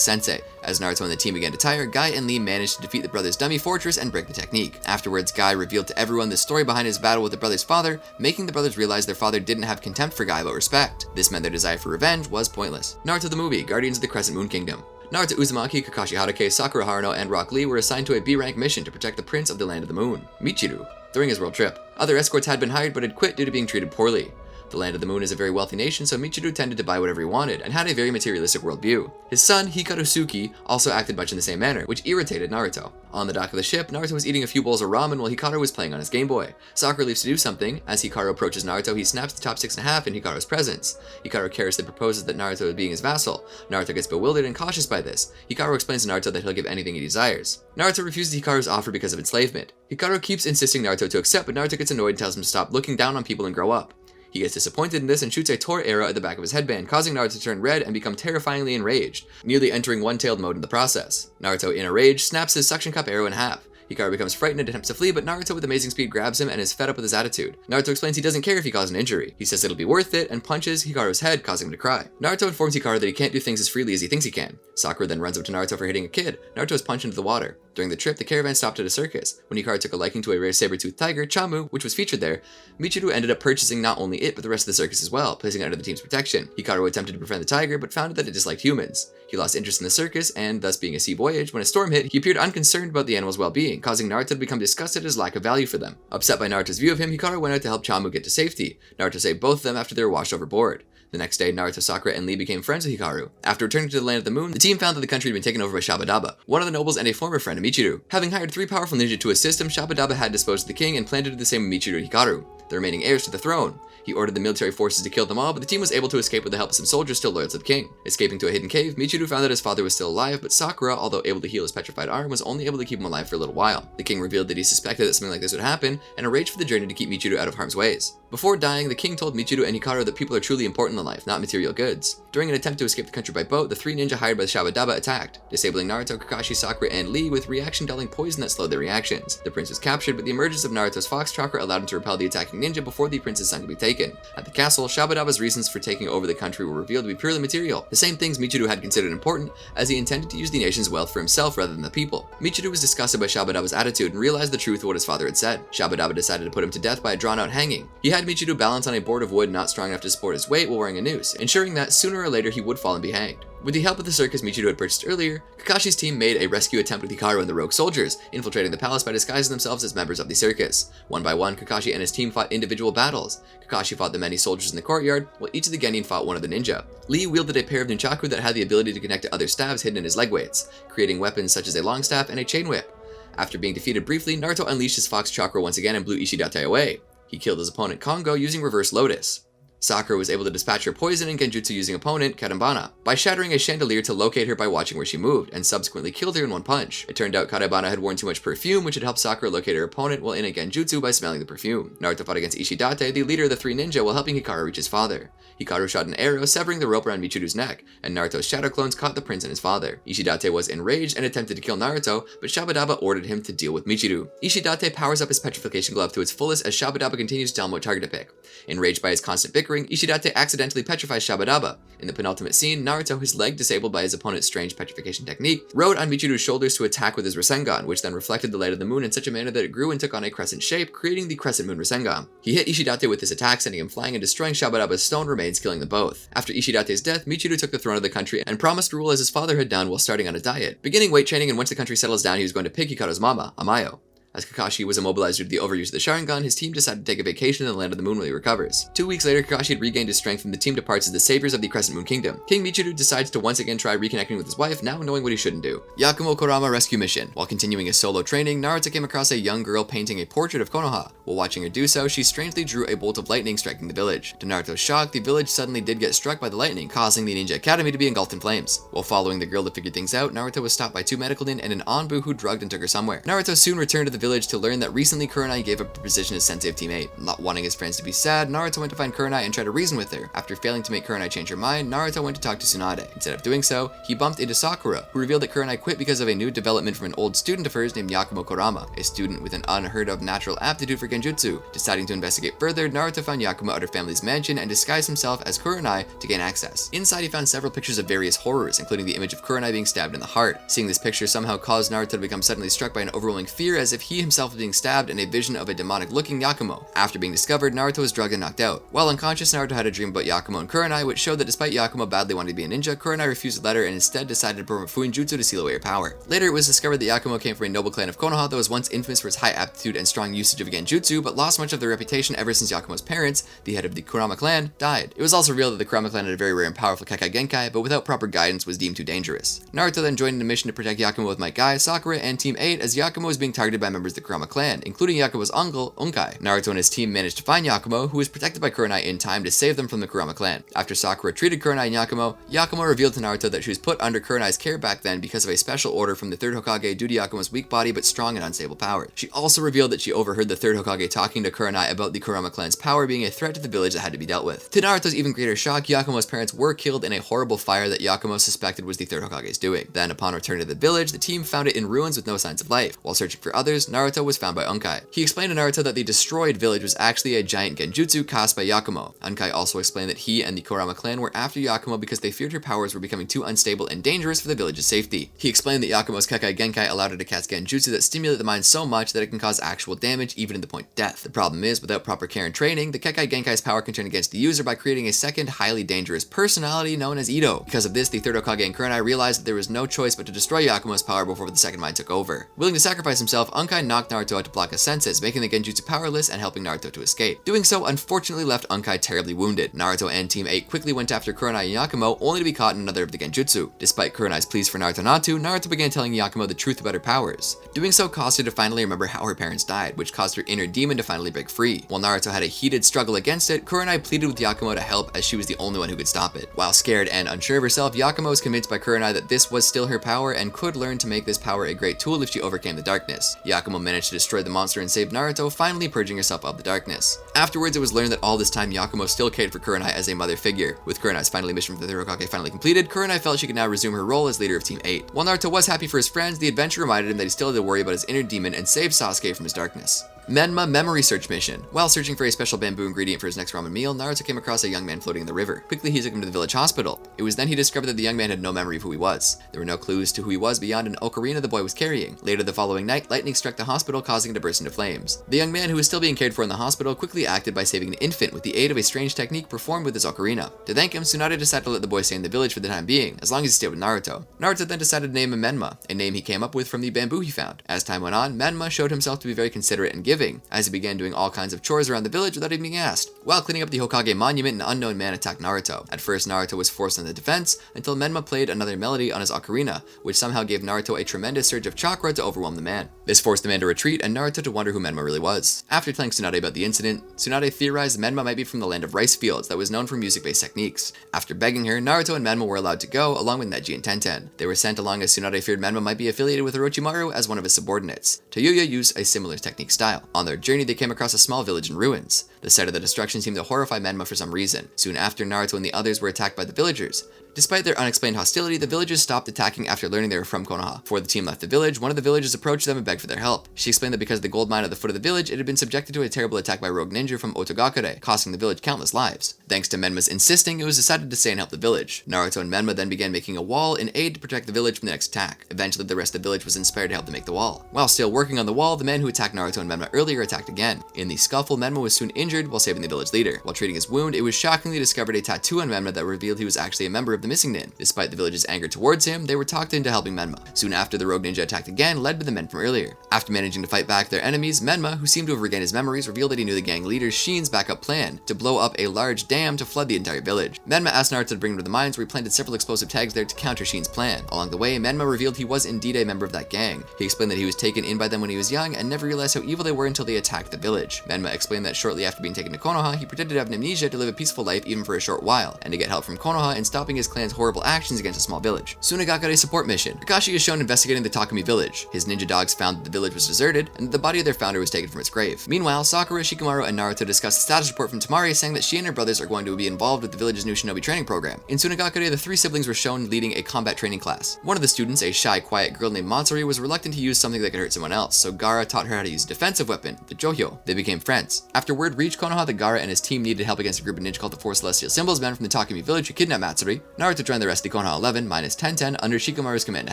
sensei. As Naruto and the team began to tire, Guy and Lee managed to defeat the brothers' dummy fortress and break the technique. Afterwards, Guy revealed to everyone the story behind his battle with the brothers' father, making the brothers realize their father didn't have contempt for Guy but respect. This meant their desire for revenge was pointless. Naruto the movie, Guardians of the Crescent Moon Kingdom. Naruto Uzumaki, Kakashi Hatake, Sakura Haruno, and Rock Lee were assigned to a B-rank mission to protect the Prince of the Land of the Moon, Michiru, during his world trip. Other escorts had been hired but had quit due to being treated poorly. The Land of the Moon is a very wealthy nation, so Michiru tended to buy whatever he wanted, and had a very materialistic worldview. His son, Hikarusuki, also acted much in the same manner, which irritated Naruto. On the dock of the ship, Naruto was eating a few bowls of ramen while Hikaru was playing on his Game Boy. Sakura leaves to do something. As Hikaru approaches Naruto, he snaps the chopsticks in half in Hikaru's presence. Hikaru carelessly proposes that Naruto is being his vassal. Naruto gets bewildered and cautious by this. Hikaru explains to Naruto that he'll give anything he desires. Naruto refuses Hikaru's offer because of enslavement. Hikaru keeps insisting Naruto to accept, but Naruto gets annoyed and tells him to stop looking down on people and grow up. He gets disappointed in this and shoots a Tor arrow at the back of his headband, causing Naruto to turn red and become terrifyingly enraged, nearly entering one-tailed mode in the process. Naruto, in a rage, snaps his suction cup arrow in half. Hikaru becomes frightened and attempts to flee, but Naruto with amazing speed grabs him and is fed up with his attitude. Naruto explains he doesn't care if he caused an injury. He says it'll be worth it and punches Hikaru's head, causing him to cry. Naruto informs Hikaru that he can't do things as freely as he thinks he can. Sakura then runs up to Naruto for hitting a kid. Naruto is punched into the water. During the trip, the caravan stopped at a circus. When Hikaru took a liking to a rare saber-toothed tiger, Chamu, which was featured there, Michiru ended up purchasing not only it, but the rest of the circus as well, placing it under the team's protection. Hikaru attempted to befriend the tiger, but found that it disliked humans. He lost interest in the circus, and thus being a sea voyage, when a storm hit, he appeared unconcerned about the animal's well-being, causing Naruto to become disgusted at his lack of value for them. Upset by Naruto's view of him, Hikaru went out to help Chamu get to safety. Naruto saved both of them after they were washed overboard. The next day, Naruto, Sakura, and Lee became friends with Hikaru. After returning to the Land of the Moon, the team found that the country had been taken over by Shabadaba, one of the nobles and a former friend of Michiru. Having hired 3 powerful ninja to assist him, Shabadaba had disposed of the king and planned to do the same with Michiru and Hikaru, the remaining heirs to the throne. He ordered the military forces to kill them all, but the team was able to escape with the help of some soldiers still loyal to the king. Escaping to a hidden cave, Michiru found that his father was still alive, but Sakura, although able to heal his petrified arm, was only able to keep him alive for a little while. The king revealed that he suspected that something like this would happen, and arranged for the journey to keep Michiru out of harm's ways. Before dying, the king told Michiru and Hikaru that people are truly important in life, not material goods. During an attempt to escape the country by boat, the 3 ninja hired by the Shabadaba attacked, disabling Naruto, Kakashi, Sakura, and Lee with reaction-dulling poison that slowed their reactions. The prince was captured, but the emergence of Naruto's fox chakra allowed him to repel the attacking ninja before the prince's son could be taken. At the castle, Shabadaba's reasons for taking over the country were revealed to be purely material, the same things Michiru had considered important, as he intended to use the nation's wealth for himself rather than the people. Michiru was disgusted by Shabadaba's attitude and realized the truth of what his father had said. Shabadaba decided to put him to death by a drawn-out hanging. He had Michiru balance on a board of wood not strong enough to support his weight while wearing a noose, ensuring that sooner or later he would fall and be hanged. With the help of the circus Michiru had purchased earlier, Kakashi's team made a rescue attempt with Hikaru and the rogue soldiers, infiltrating the palace by disguising themselves as members of the circus. One by one, Kakashi and his team fought individual battles. Kakashi fought the many soldiers in the courtyard, while each of the Genin fought one of the ninja. Lee wielded a pair of nunchaku that had the ability to connect to other stabs hidden in his leg weights, creating weapons such as a long staff and a chain whip. After being defeated briefly, Naruto unleashed his fox chakra once again and blew Ishidate away. He killed his opponent Kongo using reverse lotus. Sakura was able to dispatch her poison and genjutsu using opponent Karebana by shattering a chandelier to locate her by watching where she moved, and subsequently killed her in one punch. It turned out Karebana had worn too much perfume, which had helped Sakura locate her opponent while in a genjutsu by smelling the perfume. Naruto fought against Ishidate, the leader of the 3 ninja, while helping Hikaru reach his father. Hikaru shot an arrow, severing the rope around Michiru's neck, and Naruto's shadow clones caught the prince and his father. Ishidate was enraged and attempted to kill Naruto, but Shabadaba ordered him to deal with Michiru. Ishidate powers up his petrification glove to its fullest as Shabadaba continues to tell him what target to pick. Enraged by his constant bickering, Ishidate accidentally petrifies Shabadaba. In the penultimate scene, Naruto, his leg disabled by his opponent's strange petrification technique, rode on Michiru's shoulders to attack with his Rasengan, which then reflected the light of the moon in such a manner that it grew and took on a crescent shape, creating the Crescent Moon Rasengan. He hit Ishidate with this attack, sending him flying and destroying Shabadaba's stone remains, killing them both. After Ishidate's death, Michiru took the throne of the country and promised rule as his father had done while starting on a diet, beginning weight training, and once the country settles down, he was going to pick Hikaru's mama, Amayo. As Kakashi was immobilized due to the overuse of the Sharingan, his team decided to take a vacation in the Land of the Moon while he recovers. 2 weeks later, Kakashi had regained his strength and the team departs as the saviors of the Crescent Moon Kingdom. King Michiru decides to once again try reconnecting with his wife, now knowing what he shouldn't do. Yakumo Kurama Rescue Mission. While continuing his solo training, Naruto came across a young girl painting a portrait of Konoha. While watching her do so, she strangely drew a bolt of lightning striking the village. To Naruto's shock, the village suddenly did get struck by the lightning, causing the Ninja Academy to be engulfed in flames. While following the girl to figure things out, Naruto was stopped by 2 medical nin and an Anbu who drugged and took her somewhere. Naruto soon returned to the village to learn that recently Kurenai gave up the position as sensei of Team 8. Not wanting his friends to be sad, Naruto went to find Kurenai and try to reason with her. After failing to make Kurenai change her mind, Naruto went to talk to Tsunade. Instead of doing so, he bumped into Sakura, who revealed that Kurenai quit because of a new development from an old student of hers named Yakumo Kurama, a student with an unheard of natural aptitude for genjutsu. Deciding to investigate further, Naruto found Yakumo at her family's mansion and disguised himself as Kurenai to gain access. Inside, he found several pictures of various horrors, including the image of Kurenai being stabbed in the heart. Seeing this picture somehow caused Naruto to become suddenly struck by an overwhelming fear, as if he himself was being stabbed in a vision of a demonic-looking Yakumo. After being discovered, Naruto was drugged and knocked out. While unconscious, Naruto had a dream about Yakumo and Kurenai, which showed that despite Yakumo badly wanting to be a ninja, Kurenai refused the letter and instead decided to perform a Fuinjutsu to seal away her power. Later, it was discovered that Yakumo came from a noble clan of Konoha that was once infamous for its high aptitude and strong usage of Genjutsu, but lost much of their reputation ever since Yakumo's parents, the head of the Kurama clan, died. It was also revealed that the Kurama clan had a very rare and powerful Kekai Genkai, but without proper guidance was deemed too dangerous. Naruto then joined in a mission to protect Yakumo with Might Guy, Sakura, and Team 8 as Yakumo was being targeted by members of the Kurama clan, including Yakumo's uncle, Unkai. Naruto and his team managed to find Yakumo, who was protected by Kurenai in time to save them from the Kurama clan. After Sakura treated Kurenai and Yakumo revealed to Naruto that she was put under Kurenai's care back then because of a special order from the third Hokage due to Yakumo's weak body but strong and unstable power. She also revealed that she overheard the third Hokage talking to Kurenai about the Kurama clan's power being a threat to the village that had to be dealt with. To Naruto's even greater shock, Yakumo's parents were killed in a horrible fire that Yakumo suspected was the third Hokage's doing. Then, upon returning to the village, the team found it in ruins with no signs of life. While searching for others, Naruto was found by Unkai. He explained to Naruto that the destroyed village was actually a giant genjutsu cast by Yakumo. Unkai also explained that he and the Kurama clan were after Yakumo because they feared her powers were becoming too unstable and dangerous for the village's safety. He explained that Yakumo's Kekai Genkai allowed her to cast genjutsu that stimulate the mind so much that it can cause actual damage, even to the point of death. The problem is, without proper care and training, the Kekai Genkai's power can turn against the user by creating a second, highly dangerous personality known as Ito. Because of this, the third Hokage and Kurenai realized that there was no choice but to destroy Yakumo's power before the second mind took over. Willing to sacrifice himself, Unkai knocked Naruto out to block his senses, making the genjutsu powerless and helping Naruto to escape. Doing so unfortunately left Unkai terribly wounded. Naruto and Team 8 quickly went after Kurenai and Yakumo, only to be caught in another of the genjutsu. Despite Kurenai's pleas for Naruto not to, Naruto began telling Yakumo the truth about her powers. Doing so caused her to finally remember how her parents died, which caused her inner demon to finally break free. While Naruto had a heated struggle against it, Kurenai pleaded with Yakumo to help as she was the only one who could stop it. While scared and unsure of herself, Yakumo was convinced by Kurenai that this was still her power and could learn to make this power a great tool if she overcame the darkness. Yakumo managed to destroy the monster and save Naruto, finally purging herself of the darkness. Afterwards, it was learned that all this time Yakumo still cared for Kurenai as a mother figure. With Kurenai's final mission for the third Hokage finally completed, Kurenai felt she could now resume her role as leader of Team 8. While Naruto was happy for his friends, the adventure reminded him that he still had to worry about his inner demon and save Sasuke from his darkness. Menma Memory Search Mission. While searching for a special bamboo ingredient for his next ramen meal, Naruto came across a young man floating in the river. Quickly, he took him to the village hospital. It was then he discovered that the young man had no memory of who he was. There were no clues to who he was beyond an ocarina the boy was carrying. Later the following night, lightning struck the hospital, causing it to burst into flames. The young man, who was still being cared for in the hospital, quickly acted by saving an infant with the aid of a strange technique performed with his ocarina. To thank him, Tsunade decided to let the boy stay in the village for the time being, as long as he stayed with Naruto. Naruto then decided to name him Menma, a name he came up with from the bamboo he found. As time went on, Menma showed himself to be very considerate and giving, as he began doing all kinds of chores around the village without even being asked. While cleaning up the Hokage monument, an unknown man attacked Naruto. At first, Naruto was forced on the defense, until Menma played another melody on his ocarina, which somehow gave Naruto a tremendous surge of chakra to overwhelm the man. This forced the man to retreat, and Naruto to wonder who Menma really was. After telling Tsunade about the incident, Tsunade theorized Menma might be from the land of rice fields that was known for music-based techniques. After begging her, Naruto and Menma were allowed to go, along with Neji and Tenten. They were sent along as Tsunade feared Menma might be affiliated with Orochimaru as one of his subordinates. Toyuya used a similar technique style. On their journey, they came across a small village in ruins. The sight of the destruction seemed to horrify Menma for some reason. Soon after, Naruto and the others were attacked by the villagers. Despite their unexplained hostility, the villagers stopped attacking after learning they were from Konoha. Before the team left the village, one of the villagers approached them and begged for their help. She explained that because of the gold mine at the foot of the village, it had been subjected to a terrible attack by rogue ninja from Otogakure, costing the village countless lives. Thanks to Menma's insisting, it was decided to stay and help the village. Naruto and Menma then began making a wall in aid to protect the village from the next attack. Eventually, the rest of the village was inspired to help them make the wall. While still working on the wall, the man who attacked Naruto and Menma earlier attacked again. In the scuffle, Menma was soon injured while saving the village leader. While treating his wound, it was shockingly discovered a tattoo on Menma that revealed he was actually a member of the missing nin. Despite the village's anger towards him, they were talked into helping Menma. Soon after, the rogue ninja attacked again, led by the men from earlier. After managing to fight back their enemies, Menma, who seemed to have regained his memories, revealed that he knew the gang leader Shin's backup plan, to blow up a large dam to flood the entire village. Menma asked Naruto to bring him to the mines, where he planted several explosive tags there to counter Shin's plan. Along the way, Menma revealed he was indeed a member of that gang. He explained that he was taken in by them when he was young, and never realized how evil they were until they attacked the village. Menma explained that shortly after being taken to Konoha, he pretended to have amnesia to live a peaceful life even for a short while, and to get help from Konoha in stopping his clan's horrible actions against a small village. Tsunade support mission. Kakashi is shown investigating the Takumi village. His ninja dogs found that the village was deserted, and that the body of their founder was taken from its grave. Meanwhile, Sakura, Shikamaru, and Naruto discuss the status report from Temari saying that she and her brothers are going to be involved with the village's new Shinobi training program. In Tsunade, the three siblings were shown leading a combat training class. One of the students, a shy, quiet girl named Matsuri, was reluctant to use something that could hurt someone else, so Gaara taught her how to use a defensive weapon, the Johyo. They became friends. After word reached Konoha that Gaara and his team needed help against a group of ninja called the Four Celestial Symbols men from the Takumi village who kidnapped Matsuri, Naruto joined the rest of the Konoha 11 minus 10-10 under Shikamaru's command to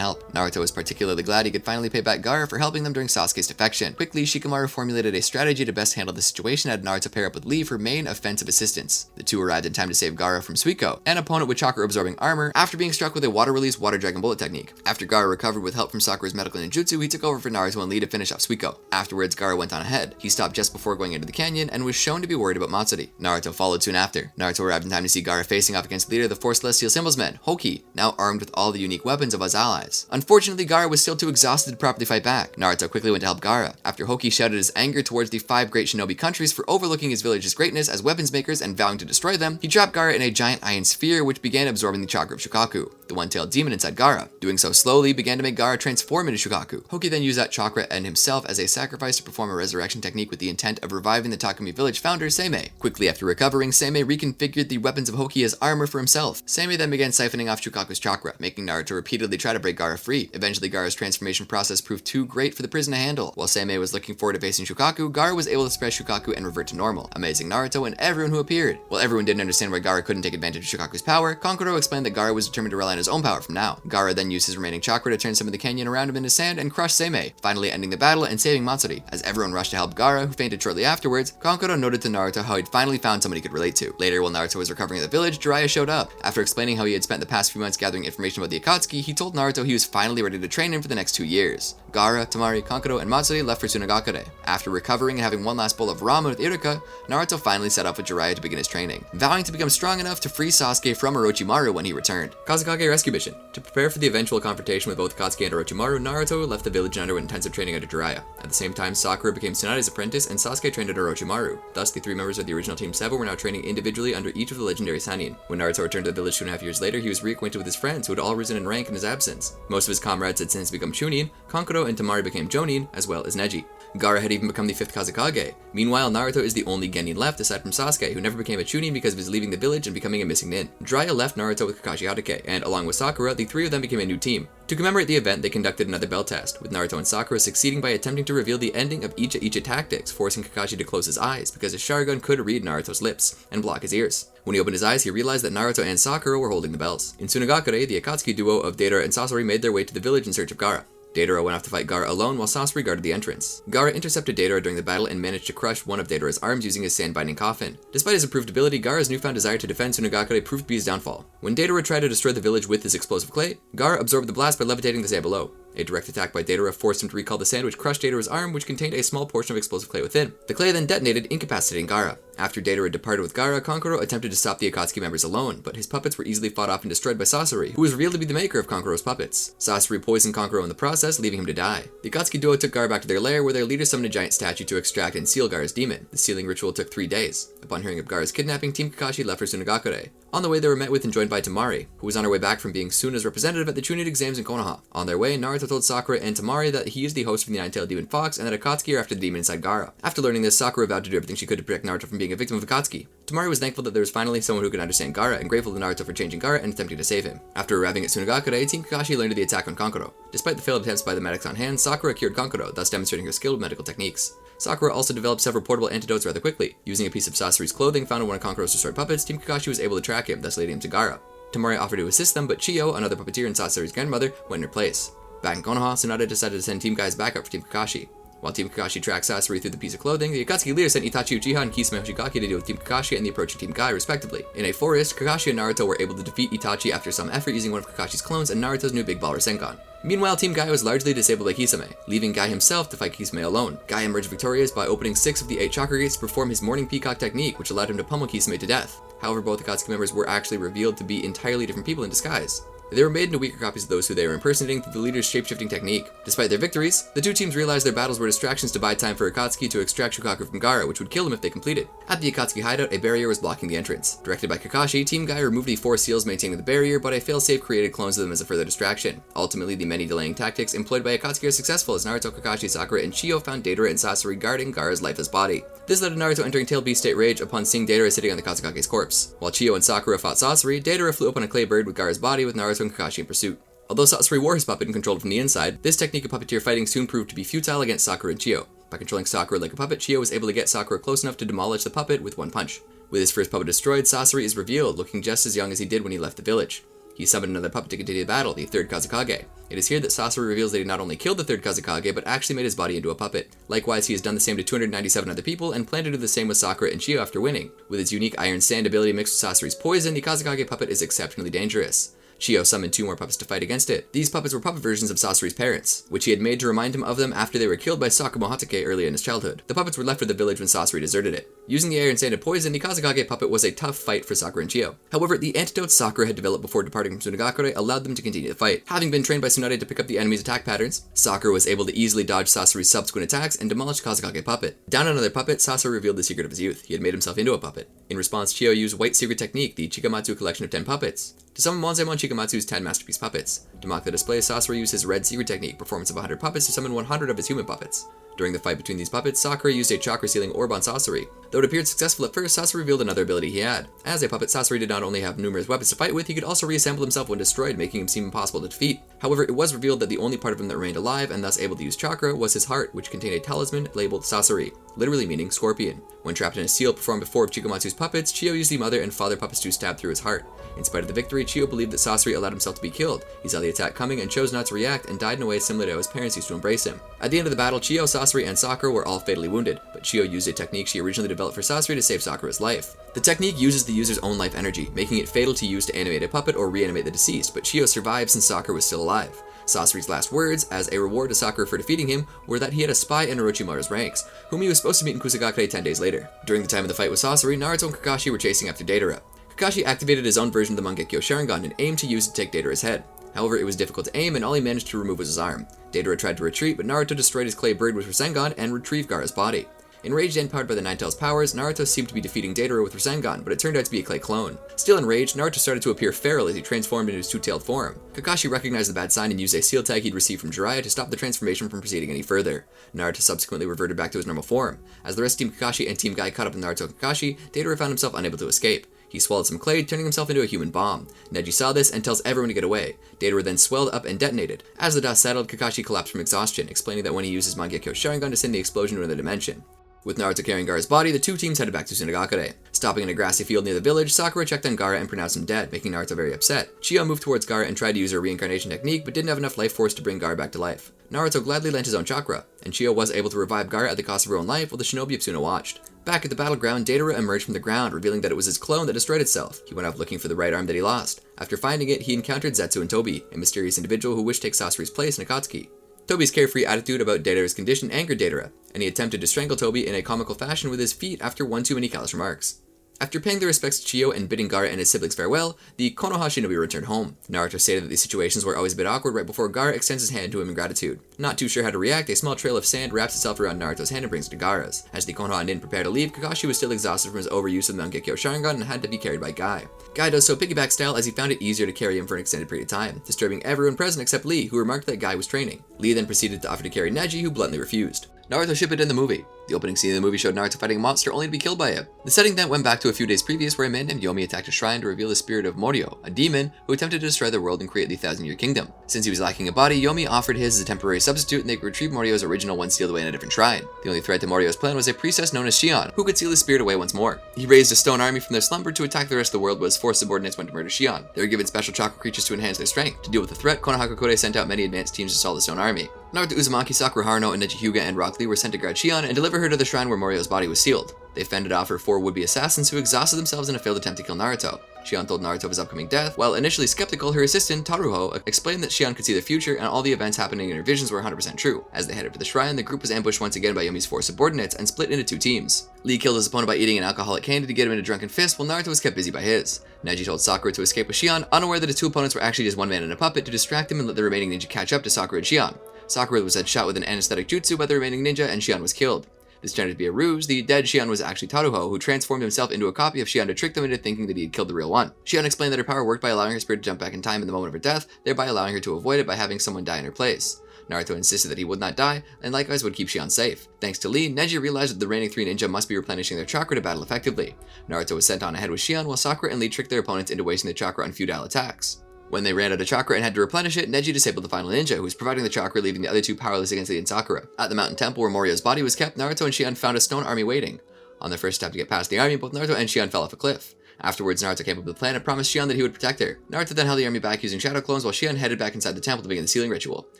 help. Naruto was particularly glad he could finally pay back Gaara for helping them during Sasuke's defection. Quickly, Shikamaru formulated a strategy to best handle the situation and had Naruto pair up with Lee for main offensive assistance. The two arrived in time to save Gaara from Suiko, an opponent with chakra-absorbing armor, after being struck with a water-release water dragon bullet technique. After Gaara recovered with help from Sakura's medical ninjutsu, he took over for Naruto and Lee to finish off Suiko. Afterwards, Gaara went on ahead. He stopped just before going into the canyon and was shown to be worried about Matsuri. Naruto followed soon after. Naruto arrived in time to see Gaara facing off against the leader of the Four Celestial Symbols men, Hoki, now armed with all the unique weapons of his allies. Unfortunately, Gaara was still too exhausted to properly fight back. Naruto quickly went to help Gaara, after Hoki shouted his anger towards the 5 great shinobi countries for overlooking his village's greatness as weapons makers and vowing to destroy them. He dropped Gaara in a giant iron sphere which began absorbing the chakra of Shukaku, the one-tailed demon inside Gaara. Doing so slowly began to make Gaara transform into Shukaku. Hoki then used that chakra and himself as a sacrifice to perform a resurrection technique with the intent of reviving the Takumi village founder Seimei. Quickly after recovering, Seimei reconfigured the weapons of Hoki as armor for himself. Seimei then began siphoning off Shukaku's chakra, making Naruto repeatedly try to break Gaara free. Eventually, Gaara's transformation process proved too great for the prison to handle. While Seimei was looking forward to facing Shukaku, Gaara was able to suppress Shukaku and revert to normal, amazing Naruto and everyone who appeared. While everyone didn't understand why Gaara couldn't take advantage of Shukaku's power, Kankuro explained that Gaara was determined to rely on his own power from now. Gaara then used his remaining chakra to turn some of the canyon around him into sand and crush Seimei, finally ending the battle and saving Matsuri. As everyone rushed to help Gaara, who fainted shortly afterwards, Kankuro noted to Naruto how he'd finally found someone he could relate to. Later, while Naruto was recovering at the village, Jiraiya showed up. After explaining how he had spent the past few months gathering information about the Akatsuki, he told Naruto he was finally ready to train him for the next 2 years. Gaara, Temari, Kankuro, and Matsuri left for Tsunagakure. After recovering and having one last bowl of ramen with Iruka, Naruto finally set off with Jiraiya to begin his training, vowing to become strong enough to free Sasuke from Orochimaru when he returned. Kazekage Rescue Mission. To prepare for the eventual confrontation with both Akatsuki and Orochimaru, Naruto left the village and underwent intensive training under Jiraiya. At the same time, Sakura became Tsunade's apprentice and Sasuke trained under Orochimaru. Thus, the 3 members of the original Team 7 were now training individually under each of the legendary Sannin. When Naruto returned to the village 2.5 years later, he was reacquainted with his friends who had all risen in rank in his absence. Most of his comrades had since become Chūnin, Kankuro and Temari became Jonin, as well as Neji. Gaara had even become the 5th Kazekage. Meanwhile, Naruto is the only Genin left aside from Sasuke, who never became a Chūnin because of his leaving the village and becoming a missing nin. Jiraiya left Naruto with Kakashi Hatake, and along with Sakura, the 3 of them became a new team. To commemorate the event, they conducted another bell test, with Naruto and Sakura succeeding by attempting to reveal the ending of Icha tactics, forcing Kakashi to close his eyes because his Sharingan could read Naruto's lips and block his ears. When he opened his eyes, he realized that Naruto and Sakura were holding the bells. In Tsunagakure, the Akatsuki duo of Deidara and Sasori made their way to the village in search of Gaara. Deidara went off to fight Gaara alone while Sasori guarded the entrance. Gaara intercepted Deidara during the battle and managed to crush one of Deidara's arms using his sand-binding coffin. Despite his improved ability, Gaara's newfound desire to defend Tsunagakure proved to be his downfall. When Deidara tried to destroy the village with his explosive clay, Gaara absorbed the blast by levitating the sand below. A direct attack by Deidara forced him to recall the sand which crushed Deidara's arm, which contained a small portion of explosive clay within. The clay then detonated, incapacitating Gaara. After Deidara departed with Gaara, Kankuro attempted to stop the Akatsuki members alone, but his puppets were easily fought off and destroyed by Sasori, who was revealed to be the maker of Kankuro's puppets. Sasori poisoned Kankuro in the process, leaving him to die. The Akatsuki duo took Gaara back to their lair, where their leader summoned a giant statue to extract and seal Gaara's demon. The sealing ritual took 3 days. Upon hearing of Gaara's kidnapping, Team Kakashi left for Tsunagakure. On the way, they were met with and joined by Temari, who was on her way back from being Suna's representative at the Chūnin Exams in Konoha. On their way, Naruto told Sakura and Temari that he is the host from the Nine-Tailed Demon Fox and that Akatsuki are after the demon inside Gaara. After learning this, Sakura vowed to do everything she could to protect Naruto from being a victim of Akatsuki. Temari was thankful that there was finally someone who could understand Gaara and grateful to Naruto for changing Gaara and attempting to save him. After arriving at Tsunagakure, Team Kakashi learned of the attack on Kankuro. Despite the failed attempts by the medics on hand, Sakura cured Kankuro, thus demonstrating her skill with medical techniques. Sakura also developed several portable antidotes rather quickly. Using a piece of Sasori's clothing found on one of Kankuro's destroyed puppets, Team Kakashi was able to track him, thus leading him to Gaara. Temari offered to assist them, but Chiyo, another puppeteer and Sasori's grandmother, went in her place. Back in Konoha, Tsunade decided to send Team Guys back up for Team Kakashi. While Team Kakashi tracked Sasori through the piece of clothing, the Akatsuki leader sent Itachi Uchiha and Kisame Hoshigaki to deal with Team Kakashi and the approaching Team Guy, respectively. In a forest, Kakashi and Naruto were able to defeat Itachi after some effort using one of Kakashi's clones and Naruto's new Big Ball Rasengan. Meanwhile, Team Guy was largely disabled by Kisame, leaving Guy himself to fight Kisame alone. Guy emerged victorious by opening 6 of the 8 chakra gates to perform his morning peacock technique, which allowed him to pummel Kisame to death. However, both Akatsuki members were actually revealed to be entirely different people in disguise. They were made into weaker copies of those who they were impersonating through the leader's shape-shifting technique. Despite their victories, the 2 teams realized their battles were distractions to buy time for Akatsuki to extract Shukaku from Gaara, which would kill him if they completed. At the Akatsuki hideout, a barrier was blocking the entrance. Directed by Kakashi, Team Guy removed the 4 seals maintaining the barrier, but a failsafe created clones of them as a further distraction. Ultimately, the many delaying tactics employed by Akatsuki are successful as Naruto, Kakashi, Sakura, and Chiyo found Deidara and Sasori guarding Gaara's lifeless body. This led to Naruto entering Tail Beast state rage upon seeing Deidara sitting on the Kazekage's corpse. While Chiyo and Sakura fought Sasori, Deidara flew up on a clay bird with Gaara's body with Naruto and Kakashi in pursuit. Although Sasori wore his puppet and controlled it from the inside, this technique of puppeteer fighting soon proved to be futile against Sakura and Chiyo. By controlling Sakura like a puppet, Chiyo was able to get Sakura close enough to demolish the puppet with one punch. With his first puppet destroyed, Sasori is revealed, looking just as young as he did when he left the village. He summoned another puppet to continue the battle, the third Kazekage. It is here that Sasori reveals that he not only killed the third Kazekage, but actually made his body into a puppet. Likewise, he has done the same to 297 other people, and planned to do the same with Sakura and Chiyo after winning. With its unique iron sand ability mixed with Sasori's poison, the Kazekage puppet is exceptionally dangerous. Chiyo summoned 2 more puppets to fight against it. These puppets were puppet versions of Sasori's parents, which he had made to remind him of them after they were killed by Sakumo Hatake early in his childhood. The puppets were left with the village when Sasori deserted it. Using the iron sand and poison, the Kazekage puppet was a tough fight for Sakura and Chiyo. However, the antidotes Sakura had developed before departing from Tsunagakure allowed them to continue the fight. Having been trained by Tsunade to pick up the enemy's attack patterns, Sakura was able to easily dodge Sasori's subsequent attacks and demolish Kazekage puppet. Down another puppet, Sasori revealed the secret of his youth. He had made himself into a puppet. In response, Chiyo used White Secret Technique, the Chikamatsu collection of 10 puppets, to summon Monzaemon Chikamatsu's 10 masterpiece puppets. To mock the display, Sasori used his Red Secret Technique, performance of 100 puppets, to summon 100 of his human puppets. During the fight between these puppets, Sakura used a chakra-sealing orb on Sasori. Though it appeared successful at first, Sasori revealed another ability he had. As a puppet, Sasori did not only have numerous weapons to fight with, he could also reassemble himself when destroyed, making him seem impossible to defeat. However, it was revealed that the only part of him that remained alive, and thus able to use chakra, was his heart, which contained a talisman labeled Sasori, literally meaning scorpion. When trapped in a seal performed before of Chikamatsu's puppets, Chiyo used the mother and father puppets to stab through his heart. In spite of the victory, Chiyo believed that Sasori allowed himself to be killed. He saw the attack coming and chose not to react, and died in a way similar to how his parents used to embrace him. At the end of the battle, Chiyo, Sasori, and Sakura were all fatally wounded, but Chiyo used a technique she originally developed for Sasori to save Sakura's life. The technique uses the user's own life energy, making it fatal to use to animate a puppet or reanimate the deceased, but Chiyo survived since Sakura was still alive. Sasori's last words, as a reward to Sakura for defeating him, were that he had a spy in Orochimaru's ranks, whom he was supposed to meet in Kusagakure 10 days later. During the time of the fight with Sasori, Naruto and Kakashi were chasing after Deidara. Kakashi activated his own version of the Mangekyo Sharingan and aimed to use it to take Deidara's head. However, it was difficult to aim, and all he managed to remove was his arm. Deidara tried to retreat, but Naruto destroyed his clay bird with Rasengan and retrieved Gaara's body. Enraged and powered by the Nine-Tails powers, Naruto seemed to be defeating Deidara with Rasengan, but it turned out to be a clay clone. Still enraged, Naruto started to appear feral as he transformed into his two-tailed form. Kakashi recognized the bad sign and used a seal tag he'd received from Jiraiya to stop the transformation from proceeding any further. Naruto subsequently reverted back to his normal form. As the rest of Team Kakashi and Team Guy caught up with Naruto and Kakashi, Deidara found himself unable to escape. He swallowed some clay, turning himself into a human bomb. Neji saw this and tells everyone to get away. Deidara then swelled up and detonated. As the dust settled, Kakashi collapsed from exhaustion, explaining that when he used his Mangekyo Sharingan to send the explosion to another dimension. With Naruto carrying Gaara's body, the two teams headed back to Tsunagakure. Stopping in a grassy field near the village, Sakura checked on Gaara and pronounced him dead, making Naruto very upset. Chiyo moved towards Gaara and tried to use her reincarnation technique, but didn't have enough life force to bring Gaara back to life. Naruto gladly lent his own chakra, and Chiyo was able to revive Gaara at the cost of her own life while the shinobi of Tsuna watched. Back at the battleground, Deidara emerged from the ground, revealing that it was his clone that destroyed itself. He went off looking for the right arm that he lost. After finding it, he encountered Zetsu and Tobi, a mysterious individual who wished to take Sasori's place in Akatsuki. Tobi's carefree attitude about Deidara's condition angered Deidara, and he attempted to strangle Tobi in a comical fashion with his feet after one too many callous remarks. After paying their respects to Chiyo and bidding Gaara and his siblings farewell, the Konoha shinobi returned home. Naruto stated that these situations were always a bit awkward right before Gaara extends his hand to him in gratitude. Not too sure how to react, a small trail of sand wraps itself around Naruto's hand and brings it to Gaara's. As the Konoha nin prepared to leave, Kakashi was still exhausted from his overuse of the Mangekyo Sharingan and had to be carried by Guy. Guy does so piggyback style as he found it easier to carry him for an extended period of time, disturbing everyone present except Lee, who remarked that Guy was training. Lee then proceeded to offer to carry Neji, who bluntly refused. Naruto Shippuden the movie. The opening scene of the movie showed Naruto fighting a monster only to be killed by it. The setting then went back to a few days previous where a man named Yomi attacked a shrine to reveal the spirit of Moryo, a demon who attempted to destroy the world and create the 1,000-year kingdom. Since he was lacking a body, Yomi offered his as a temporary substitute and they could retrieve Moryo's original one sealed away in a different shrine. The only threat to Moryo's plan was a priestess known as Shion, who could seal his spirit away once more. He raised a stone army from their slumber to attack the rest of the world, but his 4 subordinates went to murder Shion. They were given special chakra creatures to enhance their strength. To deal with the threat, Konoha sent out many advanced teams to assault the stone army. Naruto Uzumaki, Sakura Haruno, and Neji Hyuga and Rock Lee were sent to guard Shion and deliver her to the shrine where Moryo's body was sealed. They fended off her 4 would-be assassins who exhausted themselves in a failed attempt to kill Naruto. Shion told Naruto of his upcoming death. While initially skeptical, her assistant, Taruho, explained that Shion could see the future and all the events happening in her visions were 100% true. As they headed to the shrine, the group was ambushed once again by Yomi's 4 subordinates and split into 2 teams. Lee killed his opponent by eating an alcoholic candy to get him into drunken fist, while Naruto was kept busy by his. Neji told Sakura to escape with Shion, unaware that his 2 opponents were actually just one man and a puppet to distract him and let the remaining ninja catch up to Sakura and Shion. Sakura was then shot with an anesthetic jutsu by the remaining ninja and Shion was killed. This turned out to be a ruse. The dead Shion was actually Taruho, who transformed himself into a copy of Shion to trick them into thinking that he had killed the real one. Shion explained that her power worked by allowing her spirit to jump back in time in the moment of her death, thereby allowing her to avoid it by having someone die in her place. Naruto insisted that he would not die, and likewise would keep Shion safe. Thanks to Lee, Neji realized that the remaining 3 ninja must be replenishing their chakra to battle effectively. Naruto was sent on ahead with Shion, while Sakura and Lee tricked their opponents into wasting their chakra on futile attacks. When they ran out of chakra and had to replenish it, Neji disabled the final ninja, who was providing the chakra, leaving the other 2 powerless against Lee and Sakura. At the mountain temple where Moryo's body was kept, Naruto and Shion found a stone army waiting. On their first step to get past the army, both Naruto and Shion fell off a cliff. Afterwards, Naruto came up with a plan and promised Shion that he would protect her. Naruto then held the army back using shadow clones while Shion headed back inside the temple to begin the sealing ritual.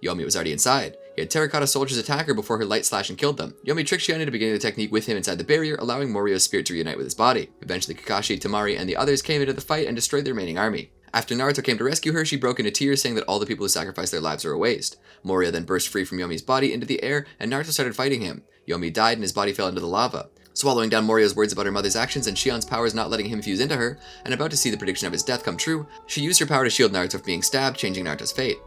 Yomi was already inside. He had terracotta soldiers attack her before her light slash and killed them. Yomi tricked Shion into beginning the technique with him inside the barrier, allowing Morio's spirit to reunite with his body. Eventually, Kakashi, Temari, and the others came into the fight and destroyed the remaining army. After Naruto came to rescue her, she broke into tears, saying that all the people who sacrificed their lives were a waste. Moria then burst free from Yomi's body into the air, and Naruto started fighting him. Yomi died and his body fell into the lava. Swallowing down Morio's words about her mother's actions and Shion's powers not letting him fuse into her, and about to see the prediction of his death come true, she used her power to shield Naruto from being stabbed, changing Naruto's fate.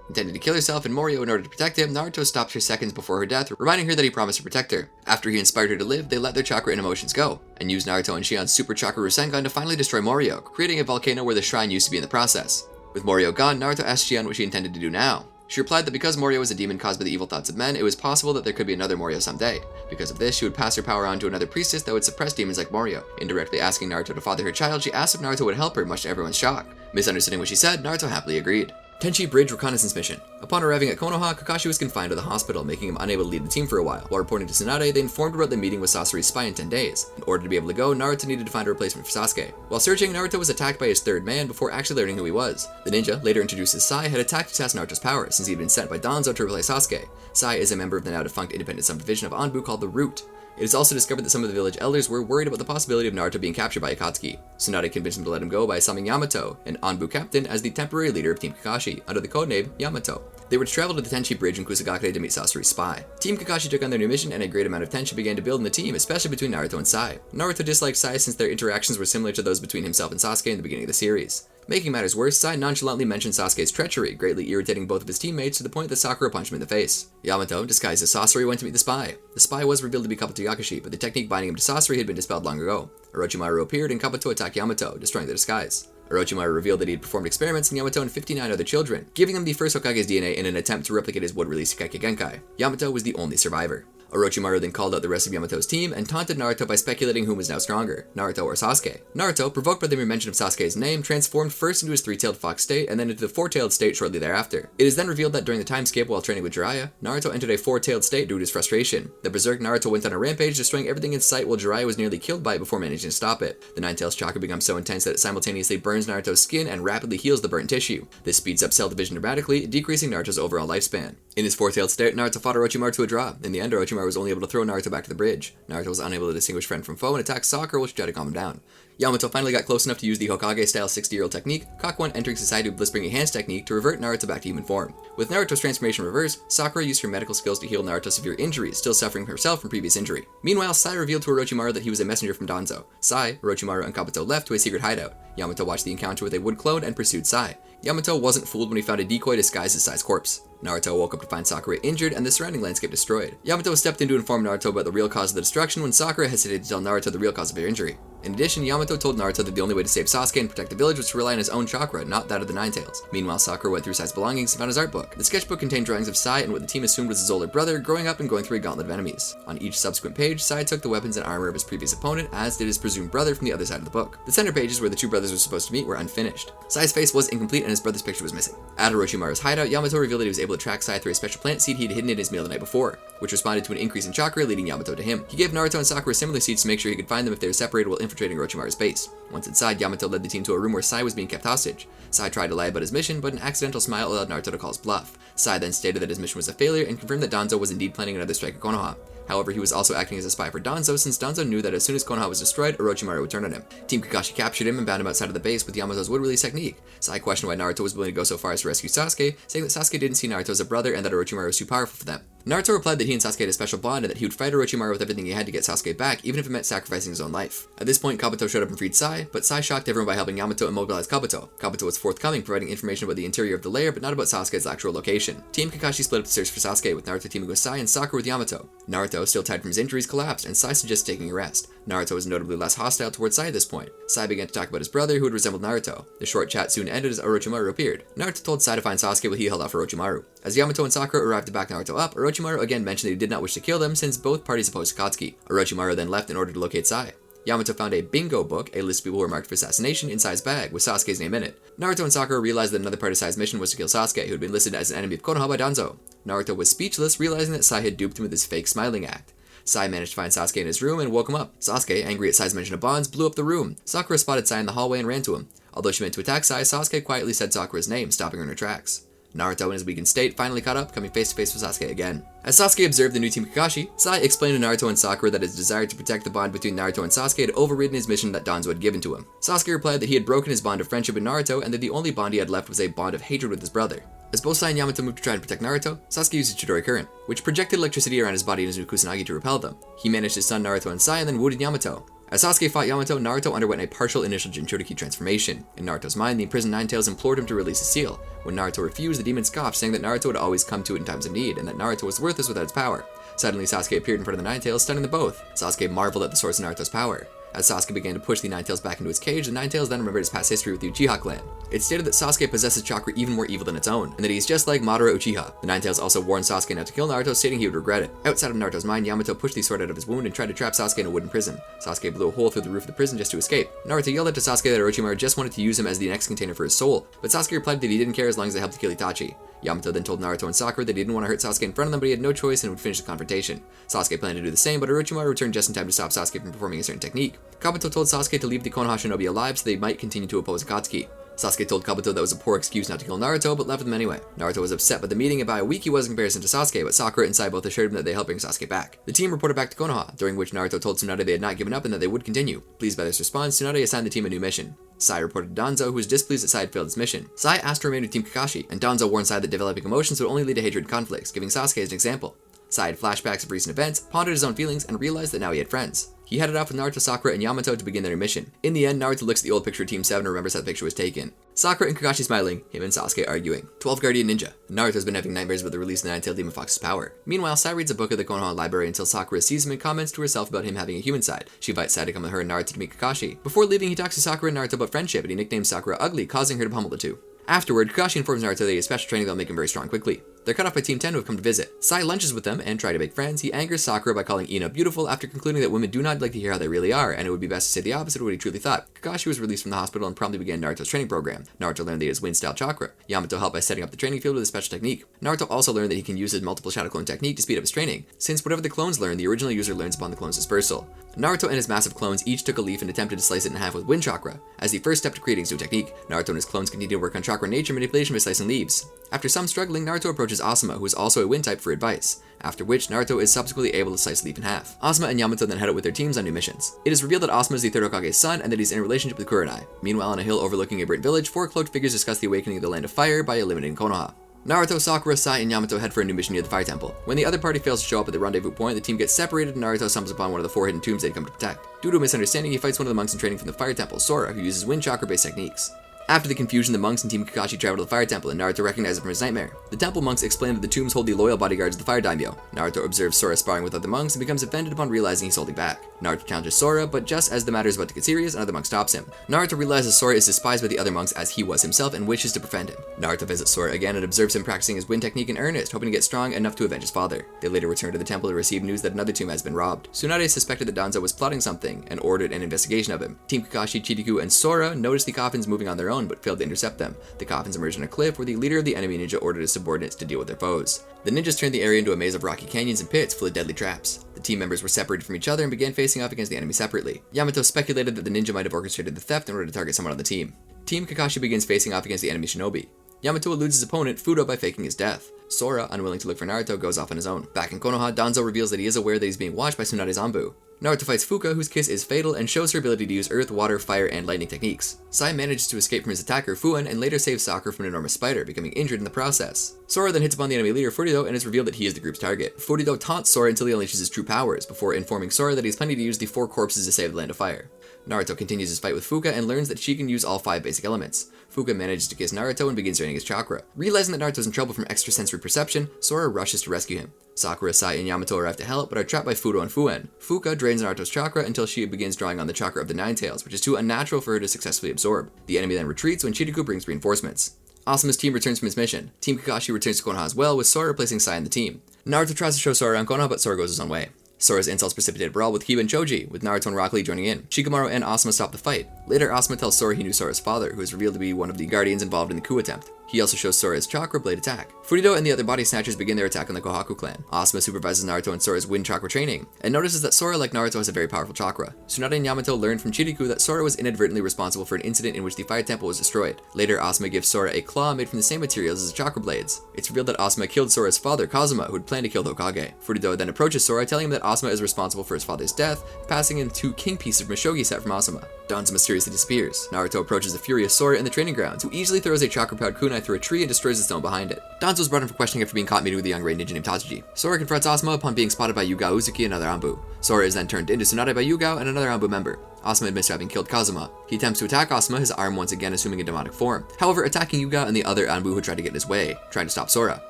Intending to kill herself and Morio in order to protect him, Naruto stopped her seconds before her death, reminding her that he promised to protect her. After he inspired her to live, they let their chakra and emotions go, and used Naruto and Shion's Super Chakra Rasengan to finally destroy Morio, creating a volcano where the shrine used to be in the process. With Morio gone, Naruto asked Shion what she intended to do now. She replied that because Morio was a demon caused by the evil thoughts of men, it was possible that there could be another Morio someday. Because of this, she would pass her power on to another priestess that would suppress demons like Morio. Indirectly asking Naruto to father her child, she asked if Naruto would help her, much to everyone's shock. Misunderstanding what she said, Naruto happily agreed. Tenchi Bridge Reconnaissance Mission. Upon arriving at Konoha, Kakashi was confined to the hospital, making him unable to lead the team for a while. While reporting to Tsunade, they informed about the meeting with Sasori's spy in 10 days. In order to be able to go, Naruto needed to find a replacement for Sasuke. While searching, Naruto was attacked by his third man before actually learning who he was. The ninja, later introduced as Sai, had attacked to test Naruto's powers, since he had been sent by Danzo to replace Sasuke. Sai is a member of the now defunct independent subdivision of Anbu called the Root. It is also discovered that some of the village elders were worried about the possibility of Naruto being captured by Akatsuki. Tsunade convinced him to let him go by summoning Yamato, an Anbu captain, as the temporary leader of Team Kakashi, under the codename Yamato. They were to travel to the Tenchi Bridge in Kusagakure to meet Sasori's spy. Team Kakashi took on their new mission, and a great amount of tension began to build in the team, especially between Naruto and Sai. Naruto disliked Sai since their interactions were similar to those between himself and Sasuke in the beginning of the series. Making matters worse, Sai nonchalantly mentioned Sasuke's treachery, greatly irritating both of his teammates to the point that Sakura punched him in the face. Yamato, disguised as Sasori, went to meet the spy. The spy was revealed to be Kabuto Yakashi, but the technique binding him to Sasori had been dispelled long ago. Orochimaru appeared and Kabuto attacked Yamato, destroying the disguise. Orochimaru revealed that he had performed experiments on Yamato and 59 other children, giving him the first Hokage's DNA in an attempt to replicate his wood-released Kake Genkai. Yamato was the only survivor. Orochimaru then called out the rest of Yamato's team and taunted Naruto by speculating who was now stronger, Naruto or Sasuke. Naruto, provoked by the mere mention of Sasuke's name, transformed first into his three-tailed fox state and then into the four-tailed state shortly thereafter. It is then revealed that during the time skip while training with Jiraiya, Naruto entered a four-tailed state due to his frustration. The berserk Naruto went on a rampage, destroying everything in sight while Jiraiya was nearly killed by it before managing to stop it. The Nine-Tails chakra becomes so intense that it simultaneously burns Naruto's skin and rapidly heals the burnt tissue. This speeds up cell division dramatically, decreasing Naruto's overall lifespan. In his four-tailed state, Naruto fought Orochimaru to a draw. In the end, Orochimaru was only able to throw Naruto back to the bridge. Naruto was unable to distinguish friend from foe and attacked Sakura, which tried to calm him down. Yamato finally got close enough to use the Hokage-style 60-year-old technique, Cock 1 entering society with Bliss-bringing hands technique, to revert Naruto back to human form. With Naruto's transformation reversed, Sakura used her medical skills to heal Naruto's severe injuries, still suffering herself from previous injury. Meanwhile, Sai revealed to Orochimaru that he was a messenger from Danzo. Sai, Orochimaru, and Kabuto left to a secret hideout. Yamato watched the encounter with a wood clone and pursued Sai. Yamato wasn't fooled when he found a decoy disguised as Sai's corpse. Naruto woke up to find Sakura injured and the surrounding landscape destroyed. Yamato stepped in to inform Naruto about the real cause of the destruction when Sakura hesitated to tell Naruto the real cause of her injury. In addition, Yamato told Naruto that the only way to save Sasuke and protect the village was to rely on his own chakra, not that of the Nine-Tails. Meanwhile, Sakura went through Sai's belongings and found his art book. The sketchbook contained drawings of Sai and what the team assumed was his older brother growing up and going through a gauntlet of enemies. On each subsequent page, Sai took the weapons and armor of his previous opponent, as did his presumed brother from the other side of the book. The center pages where the two brothers were supposed to meet were unfinished. Sai's face was incomplete and his brother's picture was missing. At Orochimaru's hideout, Yamato revealed that he was able to track Sai through a special plant seed he had hidden in his meal the night before, which responded to an increase in chakra, leading Yamato to him. He gave Naruto and Sakura similar seeds to make sure he could find them if they were separated while infiltrating Orochimaru's base. Once inside, Yamato led the team to a room where Sai was being kept hostage. Sai tried to lie about his mission, but an accidental smile allowed Naruto to call his bluff. Sai then stated that his mission was a failure and confirmed that Danzo was indeed planning another strike at Konoha. However, he was also acting as a spy for Danzo, since Danzo knew that as soon as Konoha was destroyed, Orochimaru would turn on him. Team Kakashi captured him and bound him outside of the base with Yamato's wood release technique. Sai questioned why Naruto was willing to go so far as to rescue Sasuke, saying that Sasuke didn't see Naruto as a brother and that Orochimaru was too powerful for them. Naruto replied that he and Sasuke had a special bond and that he would fight Orochimaru with everything he had to get Sasuke back, even if it meant sacrificing his own life. At this point, Kabuto showed up and freed Sai, but Sai shocked everyone by helping Yamato immobilize Kabuto. Kabuto was forthcoming, providing information about the interior of the lair, but not about Sasuke's actual location. Team Kakashi split up to search for Sasuke, with Naruto teaming with Sai and Sakura with Yamato. Naruto, still tired from his injuries, collapsed, and Sai suggested taking a rest. Naruto was notably less hostile towards Sai at this point. Sai began to talk about his brother, who had resembled Naruto. The short chat soon ended as Orochimaru appeared. Naruto told Sai to find Sasuke while he held out for Orochimaru. As Yamato and Sakura arrived to back Naruto up, Orochimaru again mentioned that he did not wish to kill them since both parties opposed Akatsuki. Orochimaru then left in order to locate Sai. Yamato found a bingo book, a list of people who were marked for assassination, in Sai's bag, with Sasuke's name in it. Naruto and Sakura realized that another part of Sai's mission was to kill Sasuke, who had been listed as an enemy of Konoha by Danzo. Naruto was speechless, realizing that Sai had duped him with his fake smiling act. Sai managed to find Sasuke in his room and woke him up. Sasuke, angry at Sai's mention of bonds, blew up the room. Sakura spotted Sai in the hallway and ran to him. Although she meant to attack Sai, Sasuke quietly said Sakura's name, stopping her in her tracks. Naruto, in his weakened state, finally caught up, coming face to face with Sasuke again. As Sasuke observed the new Team Kakashi, Sai explained to Naruto and Sakura that his desire to protect the bond between Naruto and Sasuke had overridden his mission that Danzo had given to him. Sasuke replied that he had broken his bond of friendship with Naruto and that the only bond he had left was a bond of hatred with his brother. As both Sai and Yamato moved to try and protect Naruto, Sasuke used his Chidori Current, which projected electricity around his body and his new Kusanagi to repel them. He managed to stun Naruto and Sai and then wounded Yamato. As Sasuke fought Yamato, Naruto underwent a partial initial Jinchuriki transformation. In Naruto's mind, the imprisoned Ninetales implored him to release his seal. When Naruto refused, the demon scoffed, saying that Naruto would always come to it in times of need, and that Naruto was worthless without its power. Suddenly, Sasuke appeared in front of the Ninetales, stunning them both. Sasuke marveled at the source of Naruto's power. As Sasuke began to push the Ninetales back into his cage, the Ninetales then remembered his past history with the Uchiha clan. It stated that Sasuke possesses chakra even more evil than its own, and that he's just like Madara Uchiha. The Ninetales also warned Sasuke not to kill Naruto, stating he would regret it. Outside of Naruto's mind, Yamato pushed the sword out of his wound and tried to trap Sasuke in a wooden prison. Sasuke blew a hole through the roof of the prison just to escape. Naruto yelled out to Sasuke that Orochimaru just wanted to use him as the next container for his soul, but Sasuke replied that he didn't care as long as they helped to kill Itachi. Yamato then told Naruto and Sakura that he didn't want to hurt Sasuke in front of them, but he had no choice and would finish the confrontation. Sasuke planned to do the same, but Orochimaru returned just in time to stop Sasuke from performing a certain technique. Kabuto told Sasuke to leave the Konoha Shinobi alive so they might continue to oppose Akatsuki. Sasuke told Kabuto that was a poor excuse not to kill Naruto, but left them anyway. Naruto was upset by the meeting and by how weak he was in comparison to Sasuke, but Sakura and Sai both assured him that they helped bring Sasuke back. The team reported back to Konoha, during which Naruto told Tsunade they had not given up and that they would continue. Pleased by this response, Tsunade assigned the team a new mission. Sai reported to Danzo, who was displeased that Sai had failed his mission. Sai asked to remain with Team Kakashi, and Danzo warned Sai that developing emotions would only lead to hatred and conflicts, giving Sasuke as an example. Sai had flashbacks of recent events, pondered his own feelings, and realized that now he had friends. He headed off with Naruto, Sakura, and Yamato to begin their mission. In the end, Naruto looks at the old picture of Team 7 and remembers how the picture was taken. Sakura and Kakashi smiling, him and Sasuke arguing. 12 Guardian Ninja. Naruto's been having nightmares about the release of the Nine-Tailed Demon Fox's power. Meanwhile, Sai reads a book at the Konoha library until Sakura sees him and comments to herself about him having a human side. She invites Sai to come with her and Naruto to meet Kakashi. Before leaving, he talks to Sakura and Naruto about friendship, and he nicknames Sakura Ugly, causing her to pummel the two. Afterward, Kakashi informs Naruto that he has special training that will make him very strong quickly. They're cut off by Team 10 who have come to visit. Sai lunches with them and try to make friends. He angers Sakura by calling Ino beautiful after concluding that women do not like to hear how they really are, and it would be best to say the opposite of what he truly thought. Kakashi was released from the hospital and promptly began Naruto's training program. Naruto learned that he has wind-style chakra. Yamato helped by setting up the training field with a special technique. Naruto also learned that he can use his multiple shadow clone technique to speed up his training, since whatever the clones learn, the original user learns upon the clone's dispersal. Naruto and his massive clones each took a leaf and attempted to slice it in half with wind chakra. As the first step to creating his new technique, Naruto and his clones continue to work on chakra nature manipulation by slicing leaves. After some struggling, Naruto approaches Asuma, who is also a wind type, for advice, after which Naruto is subsequently able to slice a leaf in half. Asuma and Yamato then head out with their teams on new missions. It is revealed that Asuma is the third Hokage's son and that he's in a relationship with Kurenai. Meanwhile, on a hill overlooking a burnt village, 4 cloaked figures discuss the awakening of the land of fire by eliminating Konoha. Naruto, Sakura, Sai, and Yamato head for a new mission near the Fire Temple. When the other party fails to show up at the rendezvous point, the team gets separated and Naruto stumbles upon one of the 4 hidden tombs they'd come to protect. Due to a misunderstanding, he fights one of the monks in training from the Fire Temple, Sora, who uses wind chakra-based techniques. After the confusion, the monks and Team Kakashi travel to the Fire Temple, and Naruto recognizes it from his nightmare. The temple monks explain that the tombs hold the loyal bodyguards of the Fire Daimyo. Naruto observes Sora sparring with other monks and becomes offended upon realizing he's holding back. Naruto challenges Sora, but just as the matter is about to get serious, another monk stops him. Naruto realizes Sora is despised by the other monks as he was himself and wishes to befriend him. Naruto visits Sora again and observes him practicing his wind technique in earnest, hoping to get strong enough to avenge his father. They later return to the temple to receive news that another tomb has been robbed. Tsunade suspected that Danzo was plotting something and ordered an investigation of him. Team Kakashi, Chidiku, and Sora noticed the coffins moving on their own but failed to intercept them. The coffins emerged on a cliff where the leader of the enemy ninja ordered his subordinates to deal with their foes. The ninjas turned the area into a maze of rocky canyons and pits full of deadly traps. The team members were separated from each other and began facing off against the enemy separately. Yamato speculated that the ninja might have orchestrated the theft in order to target someone on the team. Team Kakashi begins facing off against the enemy Shinobi. Yamato eludes his opponent, Fudo, by faking his death. Sora, unwilling to look for Naruto, goes off on his own. Back in Konoha, Danzo reveals that he is aware that he's being watched by Tsunade's Anbu. Naruto fights Fuka, whose kiss is fatal, and shows her ability to use earth, water, fire, and lightning techniques. Sai manages to escape from his attacker, Fuon, and later saves Sakura from an enormous spider, becoming injured in the process. Sora then hits upon the enemy leader, Furudo, and it's revealed that he is the group's target. Furudo taunts Sora until he unleashes his true powers, before informing Sora that he's planning to use the 4 corpses to save the land of fire. Naruto continues his fight with Fuka and learns that she can use all 5 basic elements. Fuka manages to kiss Naruto and begins draining his chakra. Realizing that Naruto's in trouble from extrasensory perception, Sora rushes to rescue him. Sakura, Sai, and Yamato arrive to help, but are trapped by Fudo and Fuon. Fuka drains Naruto's chakra until she begins drawing on the chakra of the Ninetales, which is too unnatural for her to successfully absorb. The enemy then retreats when Chidiku brings reinforcements. Asuma's team returns from his mission. Team Kakashi returns to Konoha as well, with Sora replacing Sai in the team. Naruto tries to show Sora around Konoha, but Sora goes his own way. Sora's insults precipitate a brawl with Kiba and Choji, with Naruto and Rock Lee joining in. Shikamaru and Asuma stop the fight. Later, Asuma tells Sora he knew Sora's father, who is revealed to be one of the guardians involved in the coup attempt. He also shows Sora's chakra blade attack. Furuto and the other body snatchers begin their attack on the Kohaku clan. Asuma supervises Naruto and Sora's wind chakra training, and notices that Sora, like Naruto, has a very powerful chakra. Tsunade and Yamato learn from Chiriku that Sora was inadvertently responsible for an incident in which the fire temple was destroyed. Later, Asuma gives Sora a claw made from the same materials as the chakra blades. It's revealed that Asuma killed Sora's father, Kazuma, who had planned to kill the Hokage. Furuto then approaches Sora, telling him that Asuma is responsible for his father's death, passing in 2 king pieces of Mushogi set from Asuma. Danzo mysteriously disappears. Naruto approaches the furious Sora in the training grounds, who easily throws a chakra-powered kunai through a tree and destroys the stone behind it. Danzo is brought in for questioning after being caught meeting with the young raid ninja named Tatsujin. Sora confronts Asuma upon being spotted by Yugao Uzuki and another Anbu. Sora is then turned into Tsunade by Yugao and another Anbu member. Asuma admits to having killed Kazuma. He attempts to attack Asuma, his arm once again assuming a demonic form, however attacking Yugao and the other Anbu who try to get in his way, trying to stop Sora.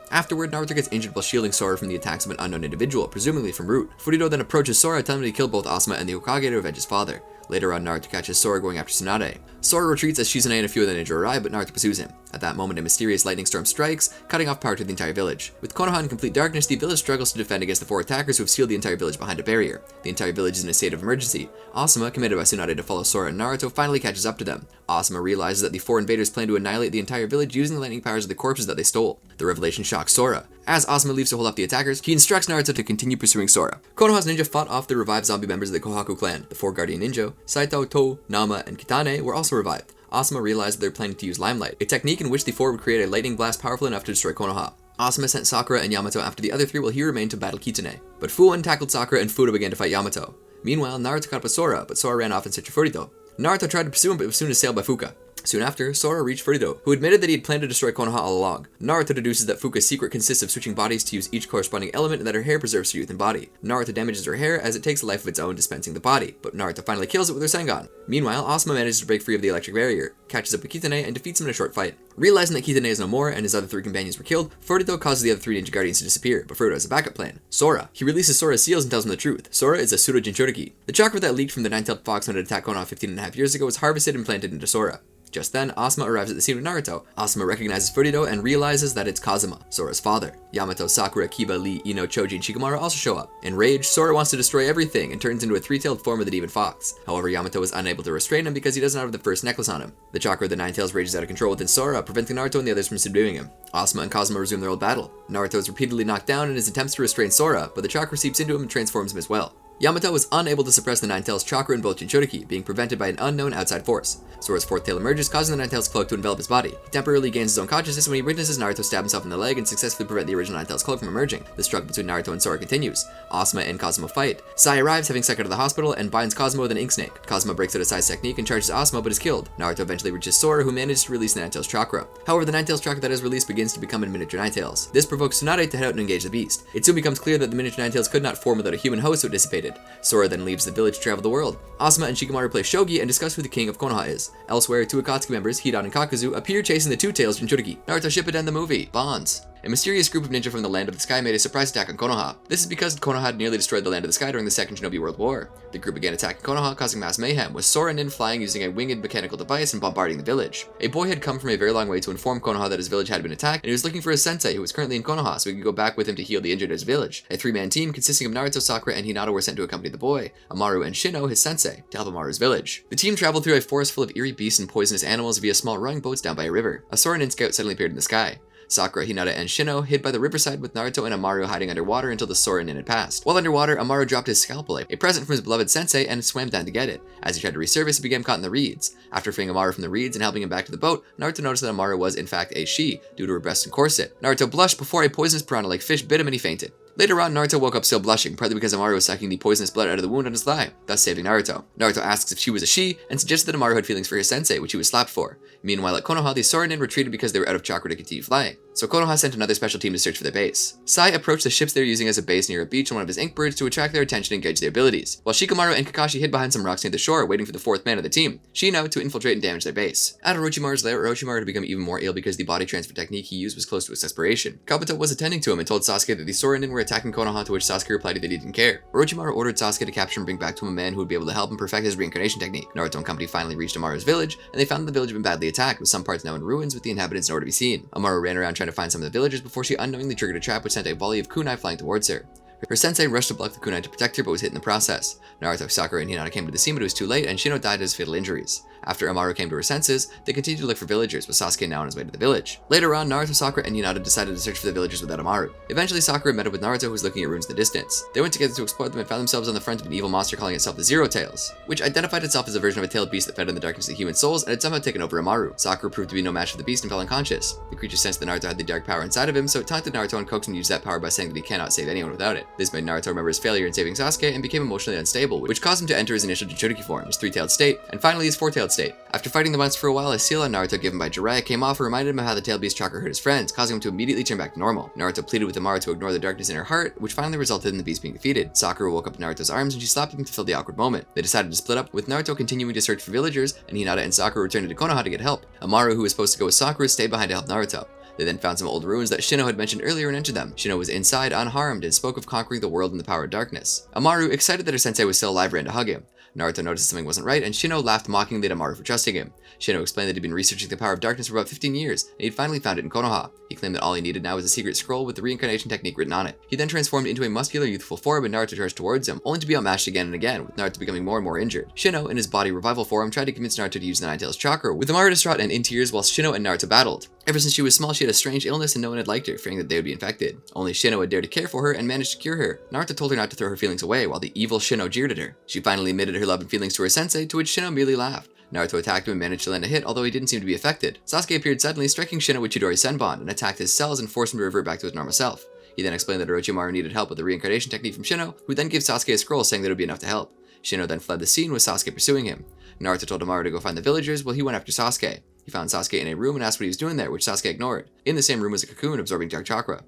Afterward, Naruto gets injured while shielding Sora from the attacks of an unknown individual, presumably from Root. Furuto then approaches Sora, telling him he killed both Asuma and the Hokage to avenge his father. Later on, Naruto catches Sora going after Tsunade. Sora retreats as Shizune and a few of the ninja arrive, but Naruto pursues him. At that moment, a mysterious lightning storm strikes, cutting off power to the entire village. With Konoha in complete darkness, the village struggles to defend against the 4 attackers who have sealed the entire village behind a barrier. The entire village is in a state of emergency. Asuma, committed by Tsunade to follow Sora and Naruto, finally catches up to them. Asuma realizes that the 4 invaders plan to annihilate the entire village using the lightning powers of the corpses that they stole. The revelation shocks Sora. As Asuma leaves to hold off the attackers, he instructs Naruto to continue pursuing Sora. Konoha's ninja fought off the revived zombie members of the Kohaku clan. The 4 guardian ninja, Saito, To, Nama, and Kitane, were also revived. Asuma realized that they were planning to use Limelight, a technique in which the 4 would create a lightning blast powerful enough to destroy Konoha. Asuma sent Sakura and Yamato after the other 3 while he remained to battle Kitsune. But Fuon tackled Sakura and Fudo began to fight Yamato. Meanwhile, Naruto caught up with Sora, but Sora ran off in search of Furuto. Naruto tried to pursue him but was soon assailed by Fuka. Soon after, Sora reached Furuto, who admitted that he had planned to destroy Konoha all along. Naruto deduces that Fuka's secret consists of switching bodies to use each corresponding element and that her hair preserves her youth and body. Naruto damages her hair as it takes a life of its own, dispensing the body, but Naruto finally kills it with her Sengon. Meanwhile, Asuma manages to break free of the electric barrier, catches up with Kitane, and defeats him in a short fight. Realizing that Kitane is no more and his other 3 companions were killed, Furuto causes the other 3 ninja guardians to disappear, but Furuto has a backup plan. Sora. He releases Sora's seals and tells him the truth. Sora is a pseudo Jinchuriki. The chakra that leaked from the 9-tailed fox when it attacked Konoha 15.5 years ago was harvested and planted into Sora. Just then, Asuma arrives at the scene with Naruto. Asuma recognizes Furuto and realizes that it's Kazuma, Sora's father. Yamato, Sakura, Kiba, Lee, Ino, Choji, and Shikamaru also show up. Enraged, Sora wants to destroy everything and turns into a 3-tailed form of the demon fox. However, Yamato is unable to restrain him because he doesn't have the first necklace on him. The chakra of the 9 tails rages out of control within Sora, preventing Naruto and the others from subduing him. Asuma and Kazuma resume their old battle. Naruto is repeatedly knocked down in his attempts to restrain Sora, but the chakra seeps into him and transforms him as well. Yamato was unable to suppress the 9 tails chakra in both Jinchuriki, being prevented by an unknown outside force. Sora's 4th tail emerges, causing the 9 tails cloak to envelop his body. He temporarily gains his own consciousness when he witnesses Naruto stab himself in the leg and successfully prevent the original 9 tails cloak from emerging. The struggle between Naruto and Sora continues. Asuma and Kazuma fight. Sai arrives, having Sekka to the hospital, and binds Kazuma with an ink snake. Kazuma breaks out of Sai's technique and charges Asuma but is killed. Naruto eventually reaches Sora, who manages to release the 9 tails chakra. However, the 9 tails chakra that is released begins to become in miniature 9 tails. This provokes Tsunade to head out and engage the beast. It soon becomes clear that the miniature 9 tails could not form without a human host, so it dissipated. Sora then leaves the village to travel the world. Asuma and Shikamaru play shogi and discuss who the king of Konoha is. Elsewhere, 2 Akatsuki members, Hidan and Kakuzu, appear chasing the 2 tails Jinchuriki. Naruto Shippuden the movie. Bonds. A mysterious group of ninja from the Land of the Sky made a surprise attack on Konoha. This is because Konoha had nearly destroyed the Land of the Sky during the Second Shinobi World War. The group began attacking Konoha, causing mass mayhem, with Sora Nin flying using a winged mechanical device and bombarding the village. A boy had come from a very long way to inform Konoha that his village had been attacked, and he was looking for his sensei, who was currently in Konoha, so he could go back with him to heal the injured at his village. A 3-man team consisting of Naruto, Sakura, and Hinata were sent to accompany the boy, Amaru and Shino, his sensei, to help Amaru's village. The team traveled through a forest full of eerie beasts and poisonous animals via small rowing boats down by a river. A Sora Nin scout suddenly appeared in the sky. Sakura, Hinata, and Shino hid by the riverside with Naruto and Amaru hiding underwater until the Sora Nin had passed. While underwater, Amaru dropped his scalpel, a present from his beloved sensei, and swam down to get it. As he tried to resurface, he became caught in the reeds. After freeing Amaru from the reeds and helping him back to the boat, Naruto noticed that Amaru was in fact a she, due to her breast and corset. Naruto blushed before a poisonous piranha-like fish bit him and he fainted. Later on, Naruto woke up still blushing, partly because Amaru was sucking the poisonous blood out of the wound on his thigh, thus saving Naruto. Naruto asks if she was a she, and suggests that Amaru had feelings for his sensei, which he was slapped for. Meanwhile, at Konoha, the Sora Nin retreated because they were out of chakra to continue flying, so Konoha sent another special team to search for their base. Sai approached the ships they were using as a base near a beach on one of his ink birds to attract their attention and gauge their abilities, while Shikamaru and Kakashi hid behind some rocks near the shore, waiting for the 4th man of the team, Shino, to infiltrate and damage their base. At Orochimaru's lair, Orochimaru had become even more ill because the body transfer technique he used was close to its desperation. Kabuto was attending to him and told Sasuke that the Sora Nin were attacking Konoha, to which Sasuke replied that he didn't care. Orochimaru ordered Sasuke to capture and bring back to him a man who would be able to help him perfect his reincarnation technique. Naruto and company finally reached Amaru's village, and they found the village had been badly attacked, with some parts now in ruins with the inhabitants nowhere to be seen. Amaru ran around trying to find some of the villagers before she unknowingly triggered a trap which sent a volley of kunai flying towards her. Her sensei rushed to block the kunai to protect her but was hit in the process. Naruto, Sakura, and Hinata came to the scene but it was too late, and Shino died of his fatal injuries. After Amaru came to her senses, they continued to look for villagers, with Sasuke now on his way to the village. Later on, Naruto, Sakura, and Hinata decided to search for the villagers without Amaru. Eventually, Sakura met up with Naruto, who was looking at ruins in the distance. They went together to explore them and found themselves on the front of an evil monster calling itself the Zero Tails, which identified itself as a version of a tailed beast that fed on the darkness of human souls and had somehow taken over Amaru. Sakura proved to be no match for the beast and fell unconscious. The creature sensed that Naruto had the dark power inside of him, so it taunted Naruto and coaxed him to use that power by saying that he cannot save anyone without it. This made Naruto remember his failure in saving Sasuke and became emotionally unstable, which caused him to enter his initial Jinchuriki form, his three-tailed state, and finally his four-tailed state. After fighting the monster for a while, a seal on Naruto given by Jiraiya came off and reminded him of how the tailed beast chakra hurt his friends, causing him to immediately turn back to normal. Naruto pleaded with Amaru to ignore the darkness in her heart, which finally resulted in the beast being defeated. Sakura woke up in Naruto's arms and she slapped him to fill the awkward moment. They decided to split up, with Naruto continuing to search for villagers, and Hinata and Sakura returned to Konoha to get help. Amaru, who was supposed to go with Sakura, stayed behind to help Naruto. They then found some old ruins that Shino had mentioned earlier and entered them. Shino was inside, unharmed, and spoke of conquering the world in the power of darkness. Amaru, excited that her sensei was still alive, ran to hug him. Naruto noticed something wasn't right, and Shino laughed mockingly at Amaru for trusting him. Shino explained that he'd been researching the power of darkness for about 15 years, and he'd finally found it in Konoha. He claimed that all he needed now was a secret scroll with the reincarnation technique written on it. He then transformed into a muscular, youthful form, and Naruto charged towards him, only to be outmatched again and again, with Naruto becoming more and more injured. Shino, in his body revival form, tried to convince Naruto to use the Nine Tails chakra, with Amaru distraught and in tears whilst Shino and Naruto battled. Ever since she was small, she had a strange illness and no one had liked her, fearing that they would be infected. Only Shino had dared to care for her and managed to cure her. Naruto told her not to throw her feelings away, while the evil Shino jeered at her. She finally admitted her love and feelings to her sensei, to which Shino merely laughed. Naruto attacked him and managed to land a hit, although he didn't seem to be affected. Sasuke appeared suddenly, striking Shino with Chidori Senbon, and attacked his cells and forced him to revert back to his normal self. He then explained that Orochimaru needed help with the reincarnation technique from Shino, who then gave Sasuke a scroll saying that it would be enough to help. Shino then fled the scene with Sasuke pursuing him. Naruto told Amaru to go find the villagers, while he went after Sasuke. He found Sasuke in a room and asked what he was doing there, which Sasuke ignored. In the same room was a cocoon absorbing dark chakra.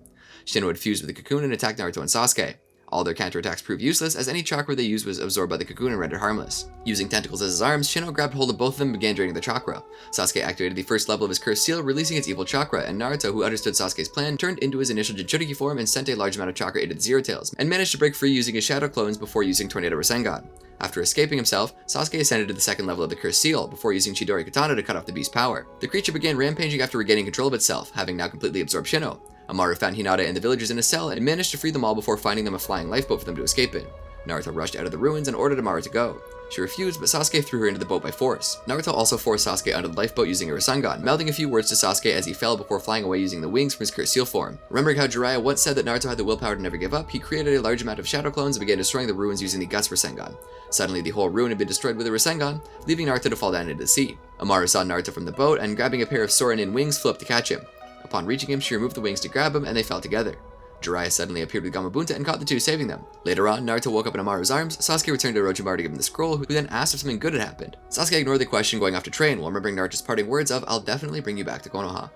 Shino had fused with the cocoon and attacked Naruto and Sasuke. All their counterattacks proved useless, as any chakra they used was absorbed by the cocoon and rendered harmless. Using tentacles as his arms, Shino grabbed hold of both of them and began draining the chakra. Sasuke activated the first level of his cursed seal, releasing its evil chakra, and Naruto, who understood Sasuke's plan, turned into his initial Jinchuriki form and sent a large amount of chakra into the Zero Tails, and managed to break free using his shadow clones before using Tornado Rasengan. After escaping himself, Sasuke ascended to the second level of the cursed seal, before using Chidori Katana to cut off the beast's power. The creature began rampaging after regaining control of itself, having now completely absorbed Shino. Amaru found Hinata and the villagers in a cell and managed to free them all before finding them a flying lifeboat for them to escape in. Naruto rushed out of the ruins and ordered Amaru to go. She refused, but Sasuke threw her into the boat by force. Naruto also forced Sasuke onto the lifeboat using a Rasengan, mouthing a few words to Sasuke as he fell before flying away using the wings from his cursed seal form. Remembering how Jiraiya once said that Naruto had the willpower to never give up, he created a large amount of shadow clones and began destroying the ruins using the Guts Rasengan. Suddenly, the whole ruin had been destroyed with a Rasengan, leaving Naruto to fall down into the sea. Amaru saw Naruto from the boat and, grabbing a pair of Sorenin wings, flew up to catch him. Upon reaching him, she removed the wings to grab him, and they fell together. Jiraiya suddenly appeared with Gamabunta and caught the two, saving them. Later on, Naruto woke up in Amaru's arms. Sasuke returned to Orochimaru to give him the scroll, who then asked if something good had happened. Sasuke ignored the question, going off to train, while remembering Naruto's parting words of, "I'll definitely bring you back to Konoha."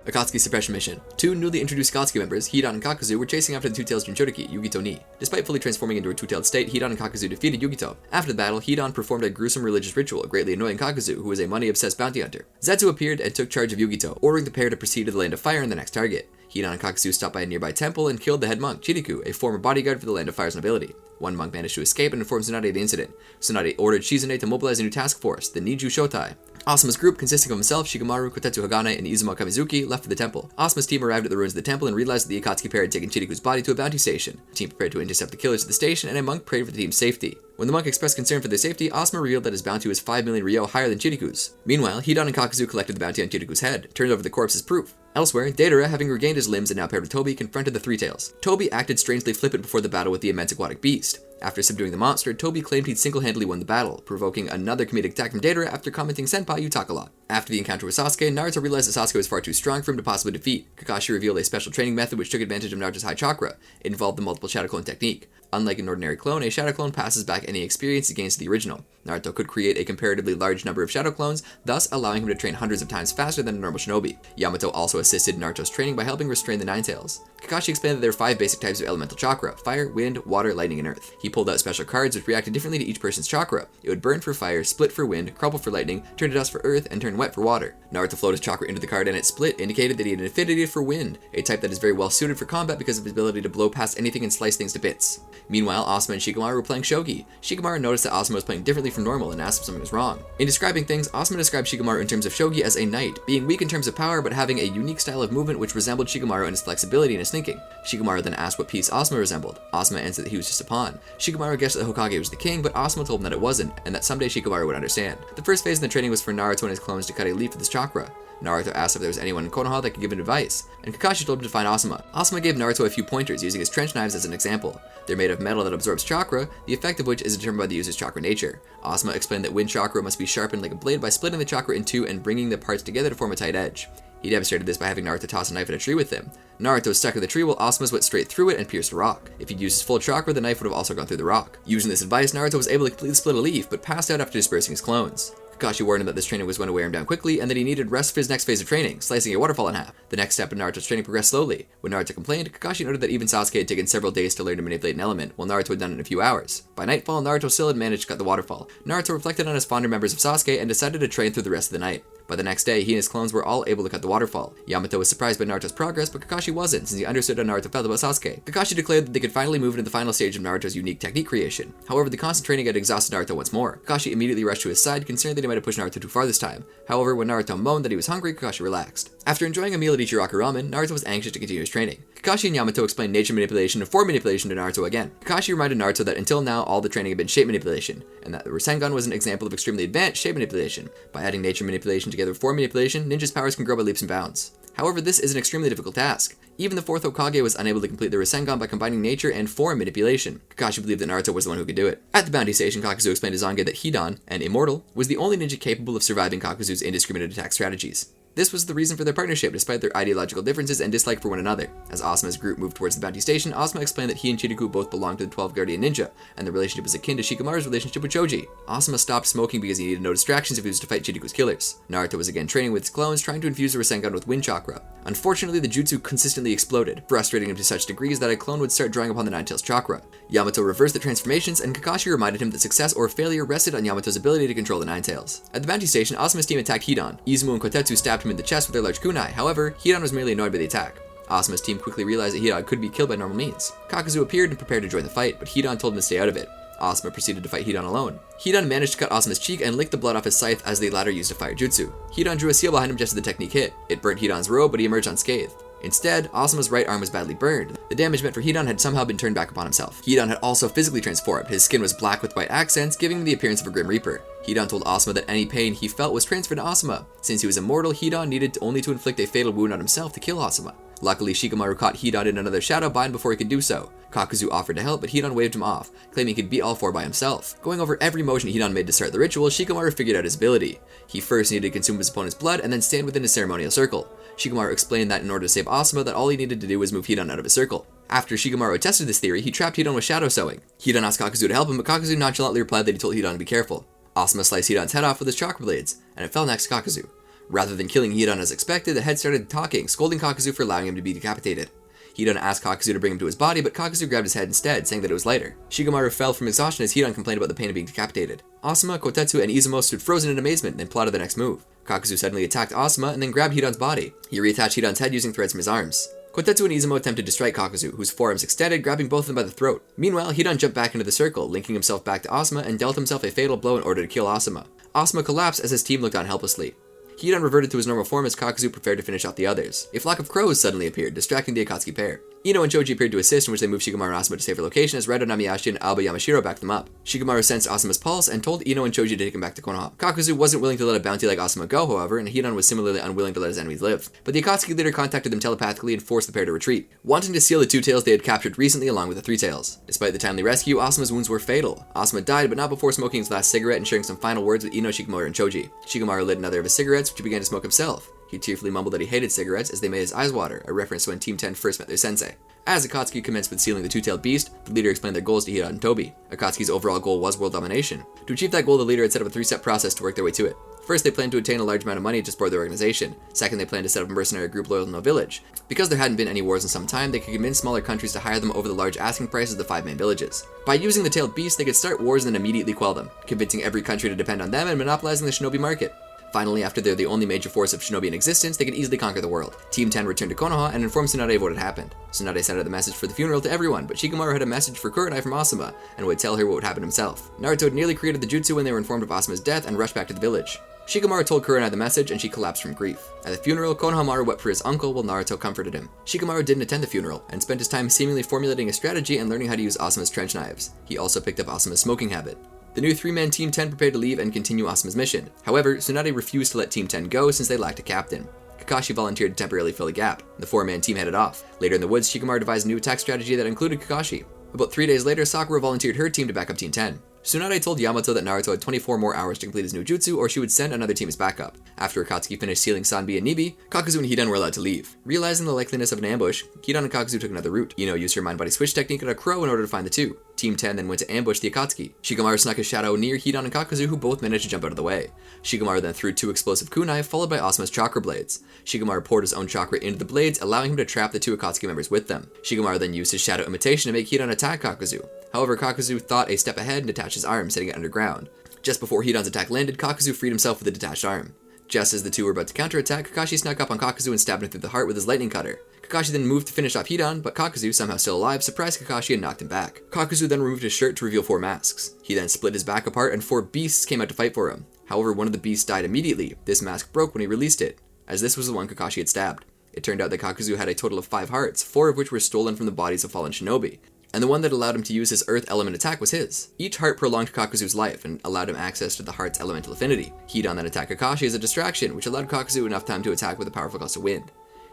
Akatsuki Suppression Mission. Two newly introduced Akatsuki members, Hidan and Kakuzu, were chasing after the two-tailed Jinchuriki, Yugito ni. Despite fully transforming into a two-tailed state, Hidan and Kakuzu defeated Yugito. After the battle, Hidan performed a gruesome religious ritual, greatly annoying Kakuzu, who was a money-obsessed bounty hunter. Zetsu appeared and took charge of Yugito, ordering the pair to proceed to the Land of Fire and the next target. Hidan and Kakuzu stopped by a nearby temple and killed the head monk, Chiriku, a former bodyguard for the Land of Fire's nobility. One monk managed to escape and informed Tsunade of the incident. Tsunade ordered Shizune to mobilize a new task force, the Niju Shotai. Asuma's group, consisting of himself, Shikamaru, Kotetsu Hagane, and Izuma Kamizuki, left for the temple. Asuma's team arrived at the ruins of the temple and realized that the Akatsuki pair had taken Chiriku's body to a bounty station. The team prepared to intercept the killers at the station, and a monk prayed for the team's safety. When the monk expressed concern for their safety, Asuma revealed that his bounty was 5 million ryo higher than Chiriku's. Meanwhile, Hidan and Kakuzu collected the bounty on Chiriku's head, turned over the corpse as proof. Elsewhere, Deidara, having regained his limbs and now paired with Tobi, confronted the Three Tails. Tobi acted strangely flippant before the battle with the immense aquatic beast. After subduing the monster, Tobi claimed he'd single-handedly won the battle, provoking another comedic attack from Deidara after commenting "Senpai, you talk a lot." After the encounter with Sasuke, Naruto realized that Sasuke was far too strong for him to possibly defeat. Kakashi revealed a special training method which took advantage of Naruto's high chakra. It involved the multiple shadow clone technique. Unlike an ordinary clone, a shadow clone passes back any experience it gains to the original. Naruto could create a comparatively large number of shadow clones, thus allowing him to train hundreds of times faster than a normal shinobi. Yamato also assisted Naruto's training by helping restrain the Nine Tails. Kakashi explained that there are 5 basic types of elemental chakra: fire, wind, water, lightning, and earth. He pulled out special cards which reacted differently to each person's chakra. It would burn for fire, split for wind, crumple for lightning, turn to dust for earth, and turn wet for water. Naruto flowed his chakra into the card and it split, indicated that he had an affinity for wind, a type that is very well suited for combat because of his ability to blow past anything and slice things to bits. Meanwhile, Asuma and Shikamaru were playing shogi. Shikamaru noticed that Asuma was playing differently from normal and asked if something was wrong. In describing things, Asuma described Shikamaru in terms of shogi as a knight, being weak in terms of power but having a unique style of movement which resembled Shikamaru in his flexibility and his thinking. Shikamaru then asked what piece Asuma resembled. Asuma answered that he was just a pawn. Shikamaru guessed that the Hokage was the king, but Asuma told him that it wasn't, and that someday Shikamaru would understand. The first phase in the training was for Naruto and his clones to cut a leaf with his chakra. Naruto asked if there was anyone in Konoha that could give him advice, and Kakashi told him to find Asuma. Asuma gave Naruto a few pointers, using his trench knives as an example. They're made of metal that absorbs chakra, the effect of which is determined by the user's chakra nature. Asuma explained that wind chakra must be sharpened like a blade by splitting the chakra in two and bringing the parts together to form a tight edge. He demonstrated this by having Naruto toss a knife at a tree with him. Naruto stuck in the tree while Asuma's went straight through it and pierced a rock. If he'd used his full chakra, the knife would have also gone through the rock. Using this advice, Naruto was able to completely split a leaf, but passed out after dispersing his clones. Kakashi warned him that this training was going to wear him down quickly, and that he needed rest for his next phase of training, slicing a waterfall in half. The next step in Naruto's training progressed slowly. When Naruto complained, Kakashi noted that even Sasuke had taken several days to learn to manipulate an element, while Naruto had done it in a few hours. By nightfall, Naruto still had managed to cut the waterfall. Naruto reflected on his fonder memories of Sasuke and decided to train through the rest of the night. By the next day, he and his clones were all able to cut the waterfall. Yamato was surprised by Naruto's progress, but Kakashi wasn't, since he understood how Naruto felt about Sasuke. Kakashi declared that they could finally move into the final stage of Naruto's unique technique creation. However, the constant training had exhausted Naruto once more. Kakashi immediately rushed to his side, concerned that he might have pushed Naruto too far this time. However, when Naruto moaned that he was hungry, Kakashi relaxed. After enjoying a meal at Ichiraku Ramen, Naruto was anxious to continue his training. Kakashi and Yamato explained nature manipulation and form manipulation to Naruto again. Kakashi reminded Naruto that until now, all the training had been shape manipulation, and that the Rasengan was an example of extremely advanced shape manipulation. By adding nature manipulation together with form manipulation, ninjas' powers can grow by leaps and bounds. However, this is an extremely difficult task. Even the Fourth Hokage was unable to complete the Rasengan by combining nature and form manipulation. Kakashi believed that Naruto was the one who could do it. At the bounty station, Kakuzu explained to Zange that Hidan, an immortal, was the only ninja capable of surviving Kakuzu's indiscriminate attack strategies. This was the reason for their partnership, despite their ideological differences and dislike for one another. As Asuma's group moved towards the bounty station, Asuma explained that he and Chiriku both belonged to the 12 Guardian Ninja, and the relationship was akin to Shikamaru's relationship with Choji. Asuma stopped smoking because he needed no distractions if he was to fight Chiriku's killers. Naruto was again training with his clones, trying to infuse the Rasengan with wind chakra. Unfortunately, the jutsu consistently exploded, frustrating him to such degrees that a clone would start drawing upon the Nine Tails chakra. Yamato reversed the transformations, and Kakashi reminded him that success or failure rested on Yamato's ability to control the Nine Tails. At the bounty station, Asuma's team attacked Hidan. Izumo and Kotetsu stabbed him in the chest with their large kunai. However, Hidan was merely annoyed by the attack. Asuma's team quickly realized that Hidan could be killed by normal means. Kakuzu appeared and prepared to join the fight, but Hidan told him to stay out of it. Asuma proceeded to fight Hidan alone. Hidan managed to cut Asuma's cheek and lick the blood off his scythe as the latter used a fire jutsu. Hidan drew a seal behind him just as the technique hit. It burnt Hidan's robe, but he emerged unscathed. Instead, Asuma's right arm was badly burned. The damage meant for Hidan had somehow been turned back upon himself. Hidan had also physically transformed. His skin was black with white accents, giving him the appearance of a Grim Reaper. Hidan told Asuma that any pain he felt was transferred to Asuma. Since he was immortal, Hidan needed only to inflict a fatal wound on himself to kill Asuma. Luckily, Shikamaru caught Hidan in another shadow bind before he could do so. Kakuzu offered to help, but Hidan waved him off, claiming he could beat all four by himself. Going over every motion Hidan made to start the ritual, Shikamaru figured out his ability. He first needed to consume his opponent's blood and then stand within a ceremonial circle. Shikamaru explained that in order to save Asuma, that all he needed to do was move Hidan out of his circle. After Shikamaru tested this theory, he trapped Hidan with shadow sewing. Hidan asked Kakuzu to help him, but Kakuzu nonchalantly replied that he told Hidan to be careful. Asuma sliced Hidan's head off with his chakra blades, and it fell next to Kakuzu. Rather than killing Hidan as expected, the head started talking, scolding Kakuzu for allowing him to be decapitated. Hidan asked Kakuzu to bring him to his body, but Kakuzu grabbed his head instead, saying that it was lighter. Shikamaru fell from exhaustion as Hidan complained about the pain of being decapitated. Asuma, Kotetsu, and Izumo stood frozen in amazement and then plotted the next move. Kakuzu suddenly attacked Asuma and then grabbed Hidan's body. He reattached Hidan's head using threads from his arms. Kotetsu and Izumo attempted to strike Kakuzu, whose forearms extended, grabbing both of them by the throat. Meanwhile, Hidan jumped back into the circle, linking himself back to Asuma and dealt himself a fatal blow in order to kill Asuma. Asuma collapsed as his team looked on helplessly. Hidan reverted to his normal form as Kakuzu prepared to finish off the others. A flock of crows suddenly appeared, distracting the Akatsuki pair. Ino and Choji appeared to assist, in which they moved Shikamaru and Asuma to safer location as Raido Namiyashi and Aoba Yamashiro backed them up. Shikamaru sensed Asuma's pulse and told Ino and Choji to take him back to Konoha. Kakuzu wasn't willing to let a bounty like Asuma go, however, and Hidan was similarly unwilling to let his enemies live. But the Akatsuki leader contacted them telepathically and forced the pair to retreat, wanting to steal the two tails they had captured recently along with the three tails. Despite the timely rescue, Asuma's wounds were fatal. Asuma died, but not before smoking his last cigarette and sharing some final words with Ino, Shikamaru, and Choji. Shikamaru lit another of his cigarettes, which he began to smoke himself. He tearfully mumbled that he hated cigarettes as they made his eyes water, a reference to when Team 10 first met their sensei. As Akatsuki commenced with sealing the two-tailed beast, the leader explained their goals to Hidan and Tobi. Akatsuki's overall goal was world domination. To achieve that goal, the leader had set up a three-step process to work their way to it. First, they planned to attain a large amount of money to support their organization. Second, they planned to set up a mercenary group loyal to no village. Because there hadn't been any wars in some time, they could convince smaller countries to hire them over the large asking prices of the 5 main villages. By using the tailed beast, they could start wars and then immediately quell them, convincing every country to depend on them and monopolizing the shinobi market. Finally, after they're the only major force of shinobi in existence, they could easily conquer the world. Team 10 returned to Konoha and informed Tsunade of what had happened. Tsunade sent out the message for the funeral to everyone, but Shikamaru had a message for Kurenai from Asuma, and would tell her what would happen himself. Naruto had nearly created the jutsu when they were informed of Asuma's death and rushed back to the village. Shikamaru told Kurenai the message and she collapsed from grief. At the funeral, Konohamaru wept for his uncle while Naruto comforted him. Shikamaru didn't attend the funeral and spent his time seemingly formulating a strategy and learning how to use Asuma's trench knives. He also picked up Asuma's smoking habit. The new 3-man Team 10 prepared to leave and continue Asuma's mission. However, Tsunade refused to let Team 10 go since they lacked a captain. Kakashi volunteered to temporarily fill the gap. The 4-man team headed off. Later in the woods, Shikamaru devised a new attack strategy that included Kakashi. About 3 days later, Sakura volunteered her team to back up Team 10. Tsunade told Yamato that Naruto had 24 more hours to complete his new jutsu or she would send another team as backup. After Akatsuki finished sealing Sanbi and Nibi, Kakuzu and Hidan were allowed to leave. Realizing the likeliness of an ambush, Hidan and Kakuzu took another route. Ino used her mind-body switch technique on a crow in order to find the two. Team 10 then went to ambush the Akatsuki. Shikamaru snuck his shadow near Hidan and Kakuzu, who both managed to jump out of the way. Shikamaru then threw 2 explosive kunai, followed by Asuma's chakra blades. Shikamaru poured his own chakra into the blades, allowing him to trap the 2 Akatsuki members with them. Shikamaru then used his shadow imitation to make Hidan attack Kakuzu. However, Kakuzu thought a step ahead and detached his arm, setting it underground. Just before Hidan's attack landed, Kakuzu freed himself with a detached arm. Just as the two were about to counterattack, Kakashi snuck up on Kakuzu and stabbed him through the heart with his lightning cutter. Kakashi then moved to finish off Hidan, but Kakuzu, somehow still alive, surprised Kakashi and knocked him back. Kakuzu then removed his shirt to reveal 4 masks. He then split his back apart and 4 beasts came out to fight for him. However, one of the beasts died immediately. This mask broke when he released it, as this was the one Kakashi had stabbed. It turned out that Kakuzu had a total of 5 hearts, 4 of which were stolen from the bodies of fallen shinobi, and the one that allowed him to use his earth element attack was his. Each heart prolonged Kakuzu's life and allowed him access to the heart's elemental affinity. Hidan then attacked Kakashi as a distraction, which allowed Kakuzu enough time to attack with a powerful gust of wind.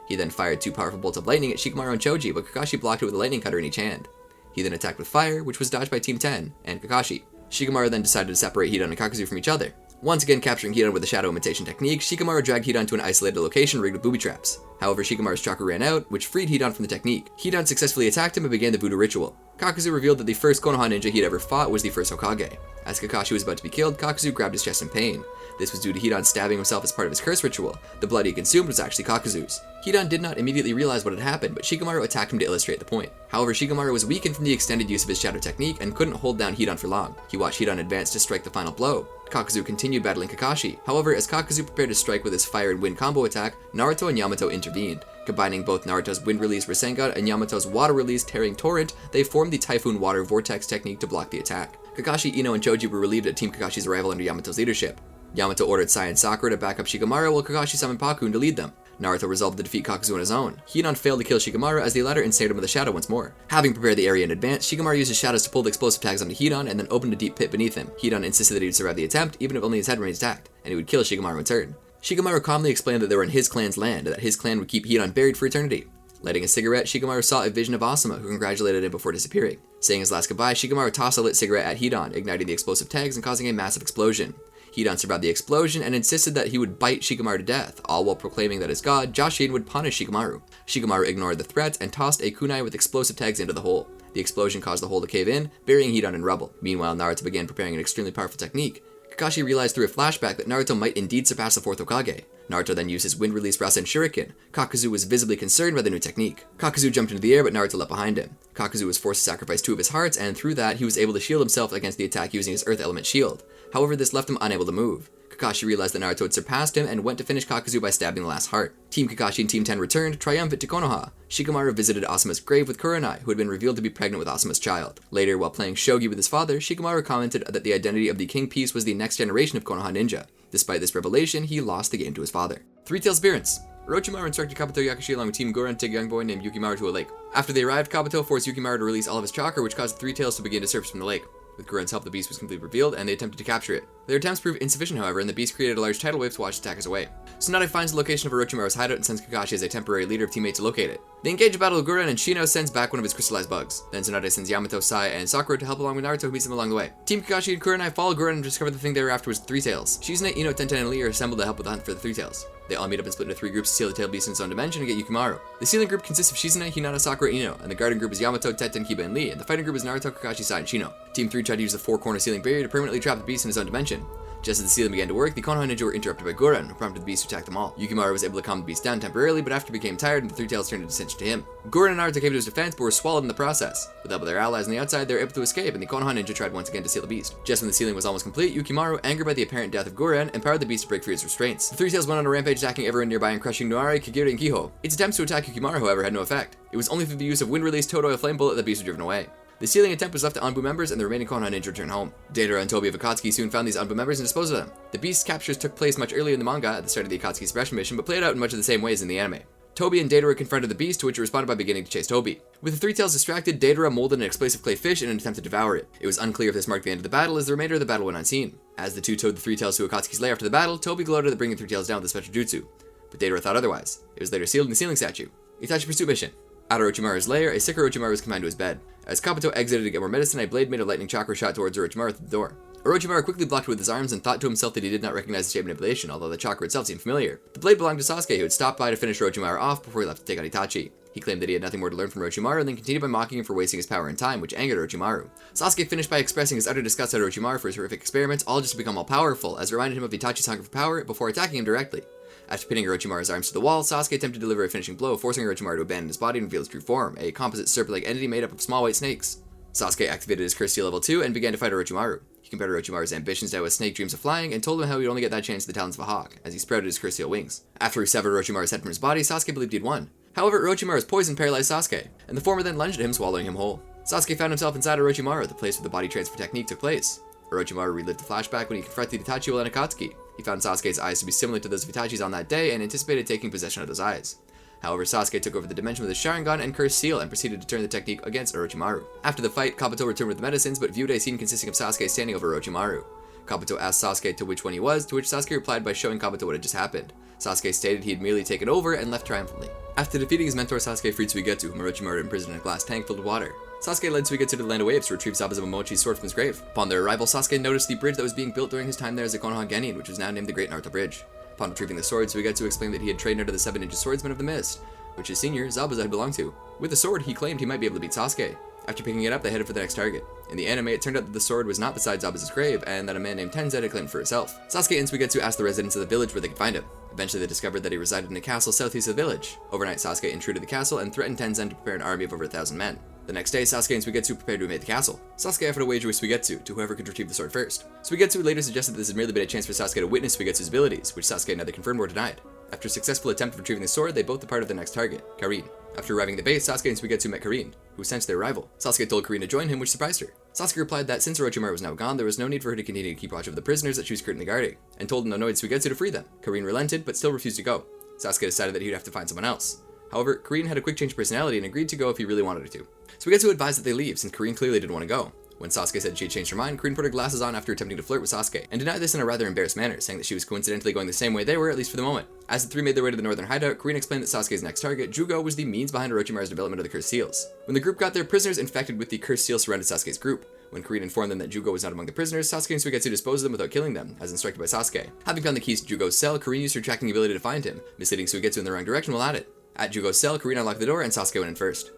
He then fired 2 powerful bolts of lightning at Shikamaru and Choji, but Kakashi blocked it with a lightning cutter in each hand. He then attacked with fire, which was dodged by Team 10 and Kakashi. Shikamaru then decided to separate Hidan and Kakuzu from each other. Once again capturing Hidan with the shadow imitation technique, Shikamaru dragged Hidan to an isolated location rigged with booby traps. However, Shikamaru's chakra ran out, which freed Hidan from the technique. Hidan successfully attacked him and began the voodoo ritual. Kakuzu revealed that the first Konoha ninja he'd ever fought was the first Hokage. As Kakashi was about to be killed, Kakuzu grabbed his chest in pain. This was due to Hidan stabbing himself as part of his curse ritual. The blood he consumed was actually Kakuzu's. Hidan did not immediately realize what had happened, but Shikamaru attacked him to illustrate the point. However, Shikamaru was weakened from the extended use of his shadow technique and couldn't hold down Hidan for long. He watched Hidan advance to strike the final blow. Kakuzu continued battling Kakashi. However, as Kakuzu prepared to strike with his fire and wind combo attack, Naruto and Yamato intervened. Combining both Naruto's wind release Rasengan and Yamato's water release Tearing Torrent, they formed the Typhoon Water Vortex technique to block the attack. Kakashi, Ino, and Choji were relieved at Team Kakashi's arrival under Yamato's leadership. Yamato ordered Sai and Sakura to back up Shikamaru while Kakashi summoned Pakun to lead them. Naruto resolved to defeat Kakuzu on his own. Hidan failed to kill Shikamaru as the latter ensnared him with a shadow once more. Having prepared the area in advance, Shikamaru used his shadows to pull the explosive tags onto Hidan and then opened a deep pit beneath him. Hidan insisted that he would survive the attempt, even if only his head remained intact, and he would kill Shikamaru in turn. Shikamaru calmly explained that they were in his clan's land and that his clan would keep Hidan buried for eternity. Lighting a cigarette, Shikamaru saw a vision of Asuma, who congratulated him before disappearing. Saying his last goodbye, Shikamaru tossed a lit cigarette at Hidan, igniting the explosive tags and causing a massive explosion. Hidan survived the explosion and insisted that he would bite Shikamaru to death, all while proclaiming that his god, Jashin, would punish Shikamaru. Shikamaru ignored the threats and tossed a kunai with explosive tags into the hole. The explosion caused the hole to cave in, burying Hidan in rubble. Meanwhile, Naruto began preparing an extremely powerful technique. Kakashi realized through a flashback that Naruto might indeed surpass the Fourth Hokage. Naruto then used his wind release Rasen Shuriken. Kakuzu was visibly concerned by the new technique. Kakuzu jumped into the air, but Naruto leapt behind him. Kakuzu was forced to sacrifice 2 of his hearts, and through that, he was able to shield himself against the attack using his earth element shield. However, this left him unable to move. Kakashi realized that Naruto had surpassed him and went to finish Kakuzu by stabbing the last heart. Team Kakashi and Team 10 returned, triumphant to Konoha. Shikamaru visited Asuma's grave with Kurenai, who had been revealed to be pregnant with Asuma's child. Later, while playing shogi with his father, Shikamaru commented that the identity of the King Piece was the next generation of Konoha ninja. Despite this revelation, he lost the game to his father. Three Tails appearance. Orochimaru instructed Kabuto Yakushi along with Team Goran to take a young boy named Yukimaru to a lake. After they arrived, Kabuto forced Yukimaru to release all of his chakra, which caused the Three Tails to begin to surface from the lake. With Goran's help, the beast was completely revealed, and they attempted to capture it. Their attempts proved insufficient, however, and the beast created a large tidal wave to wash its attackers away. Tsunade finds the location of Orochimaru's hideout and sends Kakashi as a temporary leader of teammates to locate it. They engage a battle with Goran, and Shino sends back one of his crystallized bugs. Then Tsunade sends Yamato, Sai, and Sakura to help along with Naruto, who meets them along the way. Team Kakashi and Kurenai follow Goran and discover the thing they were after was Three Tails. Shizune, Ino, Tenten, and Lee are assembled to help with the hunt for the Three Tails. They all meet up and split into 3 groups to seal the tail beast in its own dimension and get Yukimaru. The sealing group consists of Shizune, Hinata, Sakura, Ino, and the guarding group is Yamato, Tenten, Kiba, and Lee, and the fighting group is Naruto, Kakashi, Sai, and Shino. Team 3 tried to use the 4-corner sealing barrier to permanently trap the beast in his own dimension. Just as the sealing began to work, the Konoha ninja were interrupted by Goran, who prompted the beast to attack them all. Yukimaru was able to calm the beast down temporarily, but after became tired and the Three Tails turned into attention to him. Goran and Naruto came to his defense, but were swallowed in the process. With the help of their allies on the outside, they were able to escape, and the Konoha ninja tried once again to seal the beast. Just when the sealing was almost complete, Yukimaru, angered by the apparent death of Goran, empowered the beast to break free its restraints. The Three Tails went on a rampage, attacking everyone nearby and crushing Noari, Kagiri, and Kiho. Its attempts to attack Yukimaru, however, had no effect. It was only through the use of wind-released Toad Oil Flame Bullet that the beast was driven away. The sealing attempt was left to Anbu members, and the remaining Konoha ninja returned home. Deidara and Tobi of Akatsuki soon found these Anbu members and disposed of them. The beast's captures took place much earlier in the manga at the start of the Akatsuki suppression mission, but played out in much of the same ways in the anime. Tobi and Deidara confronted the beast, to which it responded by beginning to chase Tobi. With the three tails distracted, Deidara molded an explosive clay fish in an attempt to devour it. It was unclear if this marked the end of the battle, as the remainder of the battle went unseen. As the two towed the three tails to Akatsuki's lair after the battle, Tobi gloated at bringing the three tails down with a special jutsu. But Deidara thought otherwise. It was later sealed in the sealing statue. Itachi pursuit mission. At Orochimaru's lair, a sicker Orochimaru was confined to his bed. As Kabuto exited to get more medicine, a blade made a lightning chakra shot towards Orochimaru through the door. Orochimaru quickly blocked it with his arms and thought to himself that he did not recognize the shape manipulation, although the chakra itself seemed familiar. The blade belonged to Sasuke, who had stopped by to finish Orochimaru off before he left to take on Itachi. He claimed that he had nothing more to learn from Orochimaru and then continued by mocking him for wasting his power and time, which angered Orochimaru. Sasuke finished by expressing his utter disgust at Orochimaru for his horrific experiments, all just to become all powerful, as it reminded him of Itachi's hunger for power before attacking him directly. After pinning Orochimaru's arms to the wall, Sasuke attempted to deliver a finishing blow, forcing Orochimaru to abandon his body and reveal his true form, a composite serpent-like entity made up of small white snakes. Sasuke activated his Curse Seal level 2 and began to fight Orochimaru. He compared Orochimaru's ambitions to how a snake dreams of flying and told him how he'd only get that chance to the talons of a hawk, as he sprouted his Curse Seal wings. After he severed Orochimaru's head from his body, Sasuke believed he'd won. However, Orochimaru's poison paralyzed Sasuke, and the former then lunged at him, swallowing him whole. Sasuke found himself inside Orochimaru, the place where the body transfer technique took place. Orochimaru relived the flashback when he confronted Itachi while in Akatsuki. He found Sasuke's eyes to be similar to those of Itachi's on that day and anticipated taking possession of those eyes. However, Sasuke took over the dimension with his Sharingan and Curse Seal and proceeded to turn the technique against Orochimaru. After the fight, Kabuto returned with the medicines, but viewed a scene consisting of Sasuke standing over Orochimaru. Kabuto asked Sasuke to which one he was, to which Sasuke replied by showing Kabuto what had just happened. Sasuke stated he had merely taken over and left triumphantly. After defeating his mentor, Sasuke freed Suigetsu, whom Orochimaru had imprisoned in a glass tank filled with water. Sasuke led Suigetsu to the Land of Waves to retrieve Zabuza Momochi's sword from his grave. Upon their arrival, Sasuke noticed the bridge that was being built during his time there as a Konoha Genin, which was now named the Great Naruto Bridge. Upon retrieving the sword, Suigetsu explained that he had trained under the 7 Ninja Swordsmen of the Mist, which his senior, Zabuza, had belonged to. With the sword, he claimed he might be able to beat Sasuke. After picking it up, they headed for the next target. In the anime, it turned out that the sword was not beside Zabuza's grave, and that a man named Tenzin had claimed it for herself. Sasuke and Suigetsu asked the residents of the village where they could find him. Eventually, they discovered that he resided in a castle southeast of the village. Overnight, Sasuke intruded the castle and threatened Tenzin to prepare an army of over 1,000 men. The next day, Sasuke and Suigetsu prepared to invade the castle. Sasuke offered a wager with Suigetsu to whoever could retrieve the sword first. Suigetsu later suggested that this had merely been a chance for Sasuke to witness Suigetsu's abilities, which Sasuke neither confirmed or denied. After a successful attempt of retrieving the sword, they both departed the next target, Karin. After arriving at the base, Sasuke and Suigetsu met Karin, who sensed their arrival. Sasuke told Karin to join him, which surprised her. Sasuke replied that since Orochimaru was now gone, there was no need for her to continue to keep watch of the prisoners that she was currently guarding, and told an annoyed Suigetsu to free them. Karin relented, but still refused to go. Sasuke decided that he'd have to find someone else. However, Karin had a quick change of personality and agreed to go if he really wanted her to. Suigetsu advised that they leave, since Karin clearly didn't want to go. When Sasuke said she had changed her mind, Karin put her glasses on after attempting to flirt with Sasuke, and denied this in a rather embarrassed manner, saying that she was coincidentally going the same way they were, at least for the moment. As the three made their way to the northern hideout, Karin explained that Sasuke's next target, Jūgo, was the means behind Orochimaru's development of the Cursed Seals. When the group got there, prisoners infected with the Cursed Seal surrounded Sasuke's group. When Karin informed them that Jūgo was not among the prisoners, Sasuke and Suigetsu disposed of them without killing them, as instructed by Sasuke. Having found the keys to Jūgo's cell, Karin used her tracking ability to find him, misleading Suigetsu in the wrong direction while at it. At Jūgo's cell, Karin unlocked the door and Sasuke went in first.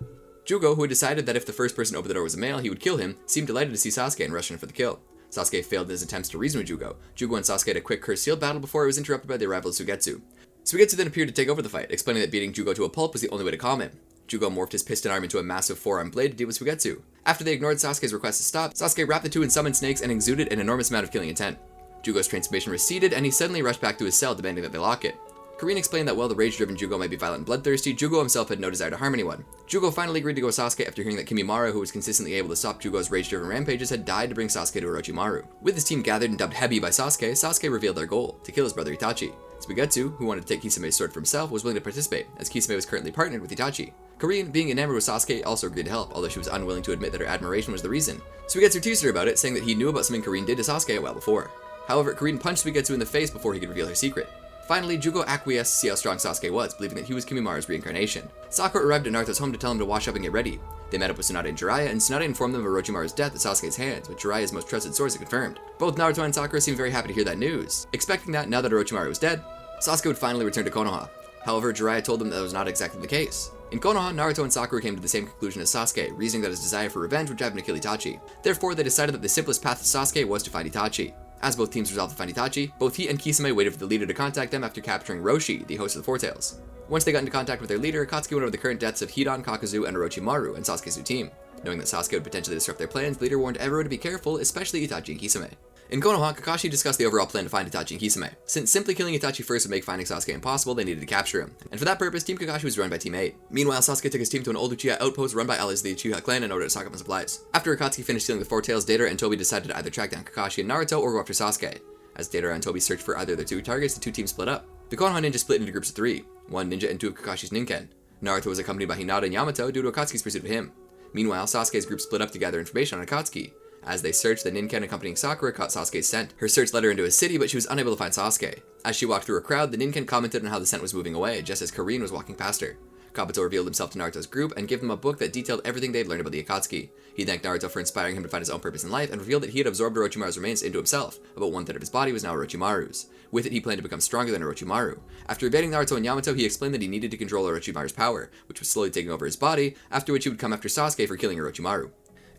Jūgo, who had decided that if the first person to open the door was a male, he would kill him, seemed delighted to see Sasuke and rushed in for the kill. Sasuke failed in his attempts to reason with Jūgo. Jūgo and Sasuke had a quick Cursed Seal battle before it was interrupted by the arrival of Suigetsu. Suigetsu then appeared to take over the fight, explaining that beating Jūgo to a pulp was the only way to calm him. Jūgo morphed his piston arm into a massive forearm blade to deal with Suigetsu. After they ignored Sasuke's request to stop, Sasuke wrapped the two in summoned snakes and exuded an enormous amount of killing intent. Jūgo's transformation receded, and he suddenly rushed back to his cell, demanding that they lock it. Karin explained that while the rage-driven Jūgo might be violent and bloodthirsty, Jūgo himself had no desire to harm anyone. Jūgo finally agreed to go with Sasuke after hearing that Kimimaro, who was consistently able to stop Jūgo's rage-driven rampages, had died to bring Sasuke to Orochimaru. With his team gathered and dubbed Hebi by Sasuke, Sasuke revealed their goal, to kill his brother Itachi. Suigetsu, who wanted to take Kisame's sword for himself, was willing to participate, as Kisame was currently partnered with Itachi. Karin, being enamored with Sasuke, also agreed to help, although she was unwilling to admit that her admiration was the reason. Suigetsu teased her about it, saying that he knew about something Karin did to Sasuke a while before. However, Karin punched Suigetsu in the face before he could reveal her secret. Finally, Jūgo acquiesced to see how strong Sasuke was, believing that he was Kimimara's reincarnation. Sakura arrived at Naruto's home to tell him to wash up and get ready. They met up with Tsunade and Jiraiya, and Tsunade informed them of Orochimaru's death at Sasuke's hands, which Jiraiya's most trusted source had confirmed. Both Naruto and Sakura seemed very happy to hear that news, expecting that, now that Orochimaru was dead, Sasuke would finally return to Konoha. However, Jiraiya told them that was not exactly the case. In Konoha, Naruto and Sakura came to the same conclusion as Sasuke, reasoning that his desire for revenge would drive him to kill Itachi. Therefore, they decided that the simplest path to Sasuke was to find Itachi. As both teams resolved to find Itachi, both he and Kisame waited for the leader to contact them after capturing Roshi, the host of the Four Tails. Once they got into contact with their leader, Akatsuki went over the current deaths of Hidan, Kakuzu, and Orochimaru, and Sasuke's new team. Knowing that Sasuke would potentially disrupt their plans, the leader warned everyone to be careful, especially Itachi and Kisame. In Konoha, Kakashi discussed the overall plan to find Itachi and Kisame. Since simply killing Itachi first would make finding Sasuke impossible, they needed to capture him. And for that purpose, Team Kakashi was joined by Team 8. Meanwhile, Sasuke took his team to an old Uchiha outpost run by allies of the Uchiha clan in order to stock up on supplies. After Akatsuki finished stealing the Four Tails, Deidara and Tobi decided to either track down Kakashi and Naruto or go after Sasuke. As Deidara and Tobi searched for either of their two targets, the two teams split up. The Konoha ninja split into groups of 3, one ninja and 2 of Kakashi's ninken. Naruto was accompanied by Hinata and Yamato due to Akatsuki's pursuit of him. Meanwhile, Sasuke's group split up to gather information on Akatsuki. As they searched, the ninken accompanying Sakura caught Sasuke's scent. Her search led her into a city, but she was unable to find Sasuke. As she walked through a crowd, the ninken commented on how the scent was moving away, just as Karin was walking past her. Kabuto revealed himself to Naruto's group and gave them a book that detailed everything they had learned about the Akatsuki. He thanked Naruto for inspiring him to find his own purpose in life and revealed that he had absorbed Orochimaru's remains into himself. About 1/3 of his body was now Orochimaru's. With it, he planned to become stronger than Orochimaru. After evading Naruto and Yamato, he explained that he needed to control Orochimaru's power, which was slowly taking over his body, after which he would come after Sasuke for killing Orochimaru.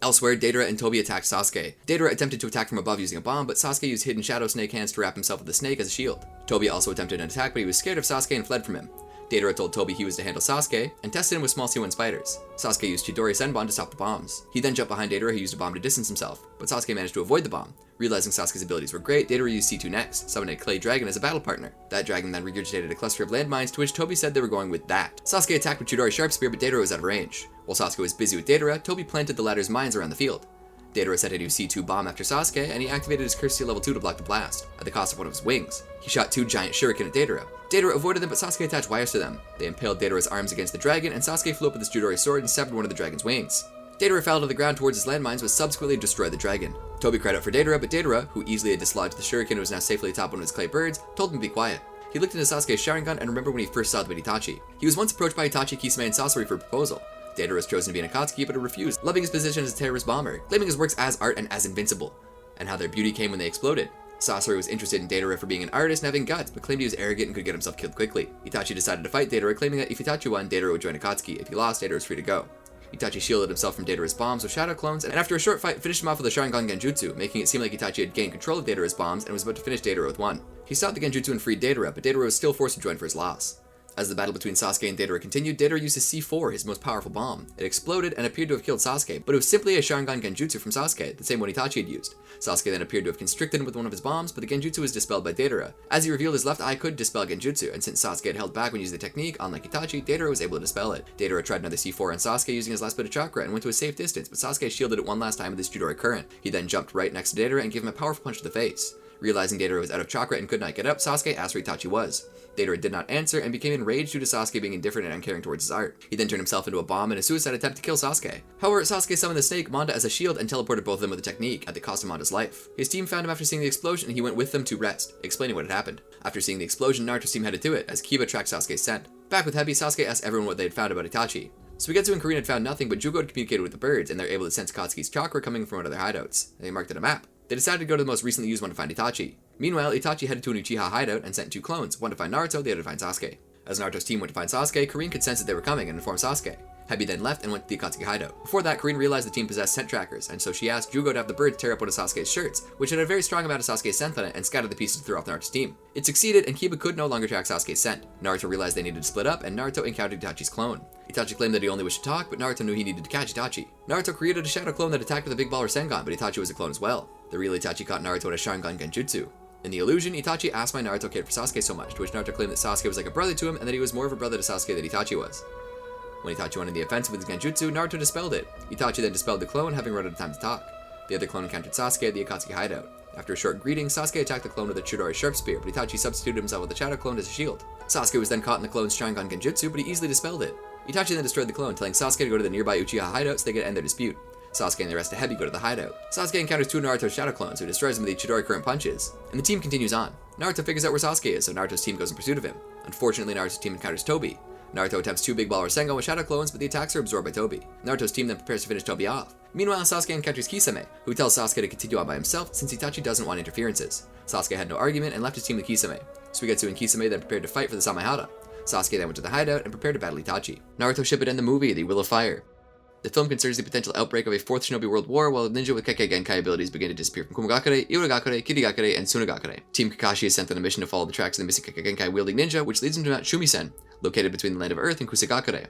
Elsewhere, Deidara and Tobi attacked Sasuke. Deidara attempted to attack from above using a bomb, but Sasuke used hidden shadow snake hands to wrap himself with a snake as a shield. Tobi also attempted an attack, but he was scared of Sasuke and fled from him. Deidara told Tobi he was to handle Sasuke, and tested him with small C1 spiders. Sasuke used Chidori Senbon to stop the bombs. He then jumped behind Deidara, who used a bomb to distance himself, but Sasuke managed to avoid the bomb. Realizing Sasuke's abilities were great, Deidara used C2 next, summoning a clay dragon as a battle partner. That dragon then regurgitated a cluster of landmines, to which Tobi said they were going with that. Sasuke attacked with Chidori Sharp Spear, but Deidara was out of range. While Sasuke was busy with Deidara, Tobi planted the latter's mines around the field. Deidara set a new C2 bomb after Sasuke, and he activated his Curse Seal level 2 to block the blast, at the cost of one of his wings. He shot 2 giant shuriken at Deidara. Deidara avoided them, but Sasuke attached wires to them. They impaled Deidara's arms against the dragon, and Sasuke flew up with his Chidori sword and severed one of the dragon's wings. Deidara fell to the ground towards his landmines, but subsequently destroyed the dragon. Tobi cried out for Deidara, but Deidara, who easily had dislodged the shuriken and was now safely atop one of his clay birds, told him to be quiet. He looked into Sasuke's Sharingan and remembered when he first saw them at Itachi. He was once approached by Itachi, Kisame, and Sasori for a proposal. Deidara was chosen to be an Akatsuki, but refused, loving his position as a terrorist bomber, claiming his works as art and as invincible, and how their beauty came when they exploded. Sasori was interested in Deidara for being an artist and having guts, but claimed he was arrogant and could get himself killed quickly. Itachi decided to fight Deidara, claiming that if Itachi won, Deidara would join Akatsuki. If he lost, Deidara was free to go. Itachi shielded himself from Deidara's bombs with shadow clones, and after a short fight, finished him off with a Sharingan Genjutsu, making it seem like Itachi had gained control of Deidara's bombs and was about to finish Deidara with one. He stopped the Genjutsu and freed Deidara, but Deidara was still forced to join for his loss. As the battle between Sasuke and Deidara continued, Deidara used his C4, his most powerful bomb. It exploded and appeared to have killed Sasuke, but it was simply a Sharingan Genjutsu from Sasuke, the same one Itachi had used. Sasuke then appeared to have constricted him with one of his bombs, but the Genjutsu was dispelled by Deidara. As he revealed, his left eye could dispel Genjutsu, and since Sasuke had held back when using the technique, unlike Itachi, Deidara was able to dispel it. Deidara tried another C4 on Sasuke using his last bit of chakra and went to a safe distance, but Sasuke shielded it one last time with his Chidori current. He then jumped right next to Deidara and gave him a powerful punch to the face. Realizing Deidara was out of chakra and could not get up, Sasuke asked where Itachi was. Deidara did not answer and became enraged due to Sasuke being indifferent and uncaring towards his art. He then turned himself into a bomb in a suicide attempt to kill Sasuke. However, Sasuke summoned the snake Manda as a shield and teleported both of them with a technique at the cost of Manda's life. His team found him after seeing the explosion and he went with them to rest, explaining what had happened. After seeing the explosion, Naruto's team headed to it, as Kiba tracked Sasuke's scent. Back with Hebi, Sasuke asked everyone what they had found about Itachi. Suigetsu and Karin had found nothing, but Jūgo had communicated with the birds, and they were able to sense Akatsuki's chakra coming from one of their hideouts. They marked it on a map. They decided to go to the most recently used one to find Itachi. Meanwhile, Itachi headed to an Uchiha hideout and sent 2 clones, one to find Naruto, the other to find Sasuke. As Naruto's team went to find Sasuke, Karin could sense that they were coming and informed Sasuke. Hebi then left and went to the Akatsuki hideout. Before that, Karin realized the team possessed scent trackers, and so she asked Jūgo to have the birds tear up one of Sasuke's shirts, which had a very strong amount of Sasuke's scent on it, and scattered the pieces to throw off Naruto's team. It succeeded, and Kiba could no longer track Sasuke's scent. Naruto realized they needed to split up, and Naruto encountered Itachi's clone. Itachi claimed that he only wished to talk, but Naruto knew he needed to catch Itachi. Naruto created a shadow clone that attacked with a big baller Sengon, but Itachi was a clone as well. The real Itachi caught Naruto in a Sharingan Genjutsu. In the illusion, Itachi asked why Naruto cared for Sasuke so much, to which Naruto claimed that Sasuke was like a brother to him, and that he was more of a brother to Sasuke than Itachi was. When Itachi went in the offensive with his Genjutsu, Naruto dispelled it. Itachi then dispelled the clone, having run out of time to talk. The other clone encountered Sasuke at the Akatsuki hideout. After a short greeting, Sasuke attacked the clone with a Chidori Sharp Spear, but Itachi substituted himself with the Shadow Clone as a shield. Sasuke was then caught in the clone's Sharingan Genjutsu, but he easily dispelled it. Itachi then destroyed the clone, telling Sasuke to go to the nearby Uchiha hideout so they could end their dispute. Sasuke and the rest of Hebi go to the hideout. Sasuke encounters 2 of Naruto's Shadow Clones, who destroys them with the Chidori current punches, and the team continues on. Naruto figures out where Sasuke is, so Naruto's team goes in pursuit of him. Unfortunately, Naruto's team encounters Tobi. Naruto attempts 2 big baller Sengon with Shadow Clones, but the attacks are absorbed by Tobi. Naruto's team then prepares to finish Tobi off. Meanwhile, Sasuke encounters Kisame, who tells Sasuke to continue on by himself since Itachi doesn't want interferences. Sasuke had no argument and left his team with Kisame. Suigetsu and Kisame then prepared to fight for the Samehara. Sasuke then went to the hideout and prepared to battle Itachi. Naruto Shippuden the movie, The Will of Fire. The film considers the potential outbreak of a 4th Shinobi World War while ninja with Kekkei Genkai abilities begin to disappear from Kumogakure, Iwagakure, Kirigakure, and Tsunagakure. Team Kakashi is sent on a mission to follow the tracks of the missing Kekkei Genkai wielding ninja, which leads him to Mount Shumisen, located between the Land of Earth and Kusagakure.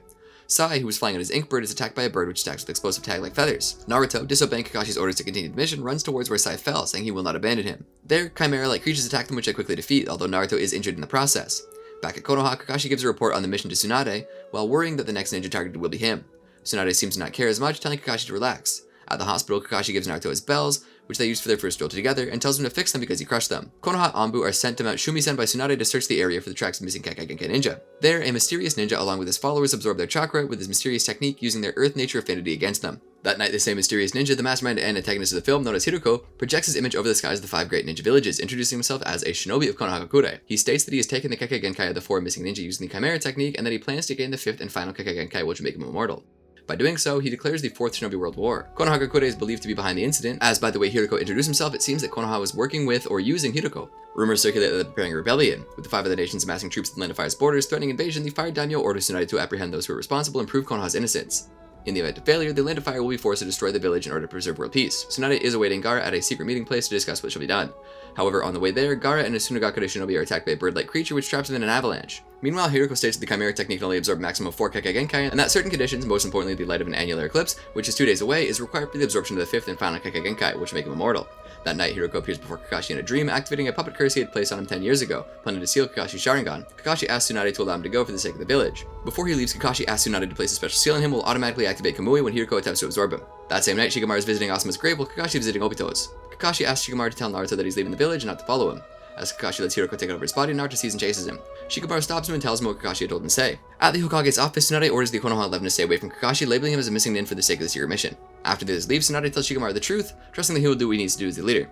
Sai, who was flying on his ink bird, is attacked by a bird which attacks with explosive tag-like feathers. Naruto, disobeying Kakashi's orders to continue the mission, runs towards where Sai fell, saying he will not abandon him. There, chimera-like creatures attack them, which they quickly defeat, although Naruto is injured in the process. Back at Konoha, Kakashi gives a report on the mission to Tsunade, while worrying that the next ninja targeted will be him. Tsunade seems to not care as much, telling Kakashi to relax. At the hospital, Kakashi gives Naruto his bells, which they used for their first drill together, and tells him to fix them because he crushed them. Konoha Anbu are sent to Mount Shumisen by Tsunade to search the area for the tracks of missing Kekkei Genkai ninja. There, a mysterious ninja along with his followers absorb their chakra with his mysterious technique using their earth-nature affinity against them. That night, the same mysterious ninja, the mastermind and antagonist of the film, known as Hiroko, projects his image over the skies of the 5 great ninja villages, introducing himself as a shinobi of Konoha. He states that he has taken the Kekkei Genkai of the 4 missing ninja using the Chimera technique, and that he plans to gain the 5th and final Kekkei Genkai, which will make him immortal. By doing so, he declares the 4th Shinobi World War. Konoha is believed to be behind the incident, as by the way Hiroko introduced himself, it seems that Konoha was working with or using Hiroko. Rumors circulate that they're preparing a rebellion, with the 5 other nations amassing troops at the Land of Fire's borders, threatening invasion. The Fire Daimyo orders Tsunade to apprehend those who are responsible and prove Konoha's innocence. In the event of failure, the Land of Fire will be forced to destroy the village in order to preserve world peace. Tsunade is awaiting Gaara at a secret meeting place to discuss what shall be done. However, on the way there, Gaara and a Tsunagakure shinobi are attacked by a bird-like creature which traps them in an avalanche. Meanwhile, Hiroko states that the Chimera technique can only absorb a maximum of 4 Kekkei Genkai, and that certain conditions, most importantly the light of an annular eclipse, which is 2 days away, is required for the absorption of the 5th and final Kekkei Genkai, which will make him immortal. That night, Hiroko appears before Kakashi in a dream, activating a puppet curse he had placed on him 10 years ago, planning to steal Kakashi's Sharingan. Kakashi asks Tsunade to allow him to go for the sake of the village. Before he leaves, Kakashi asks Tsunade to place a special seal on him, will automatically activate Kamui when Hiroko attempts to absorb him. That same night, Shikamaru is visiting Asuma's grave while Kakashi is visiting Obito's. Kakashi asks Shikamaru to tell Naruto that he's leaving the village and not to follow him. As Kakashi lets Hiroko take over his body, Naruto sees and chases him. Shikamaru stops him and tells him what Kakashi had told him to say. At the Hokage's office, Tsunade orders the Konoha 11 to stay away from Kakashi, labeling him as a missing nin for the sake of the secret mission. After the others leave, Tsunade tells Shikamaru the truth, trusting that he will do what he needs to do as the leader.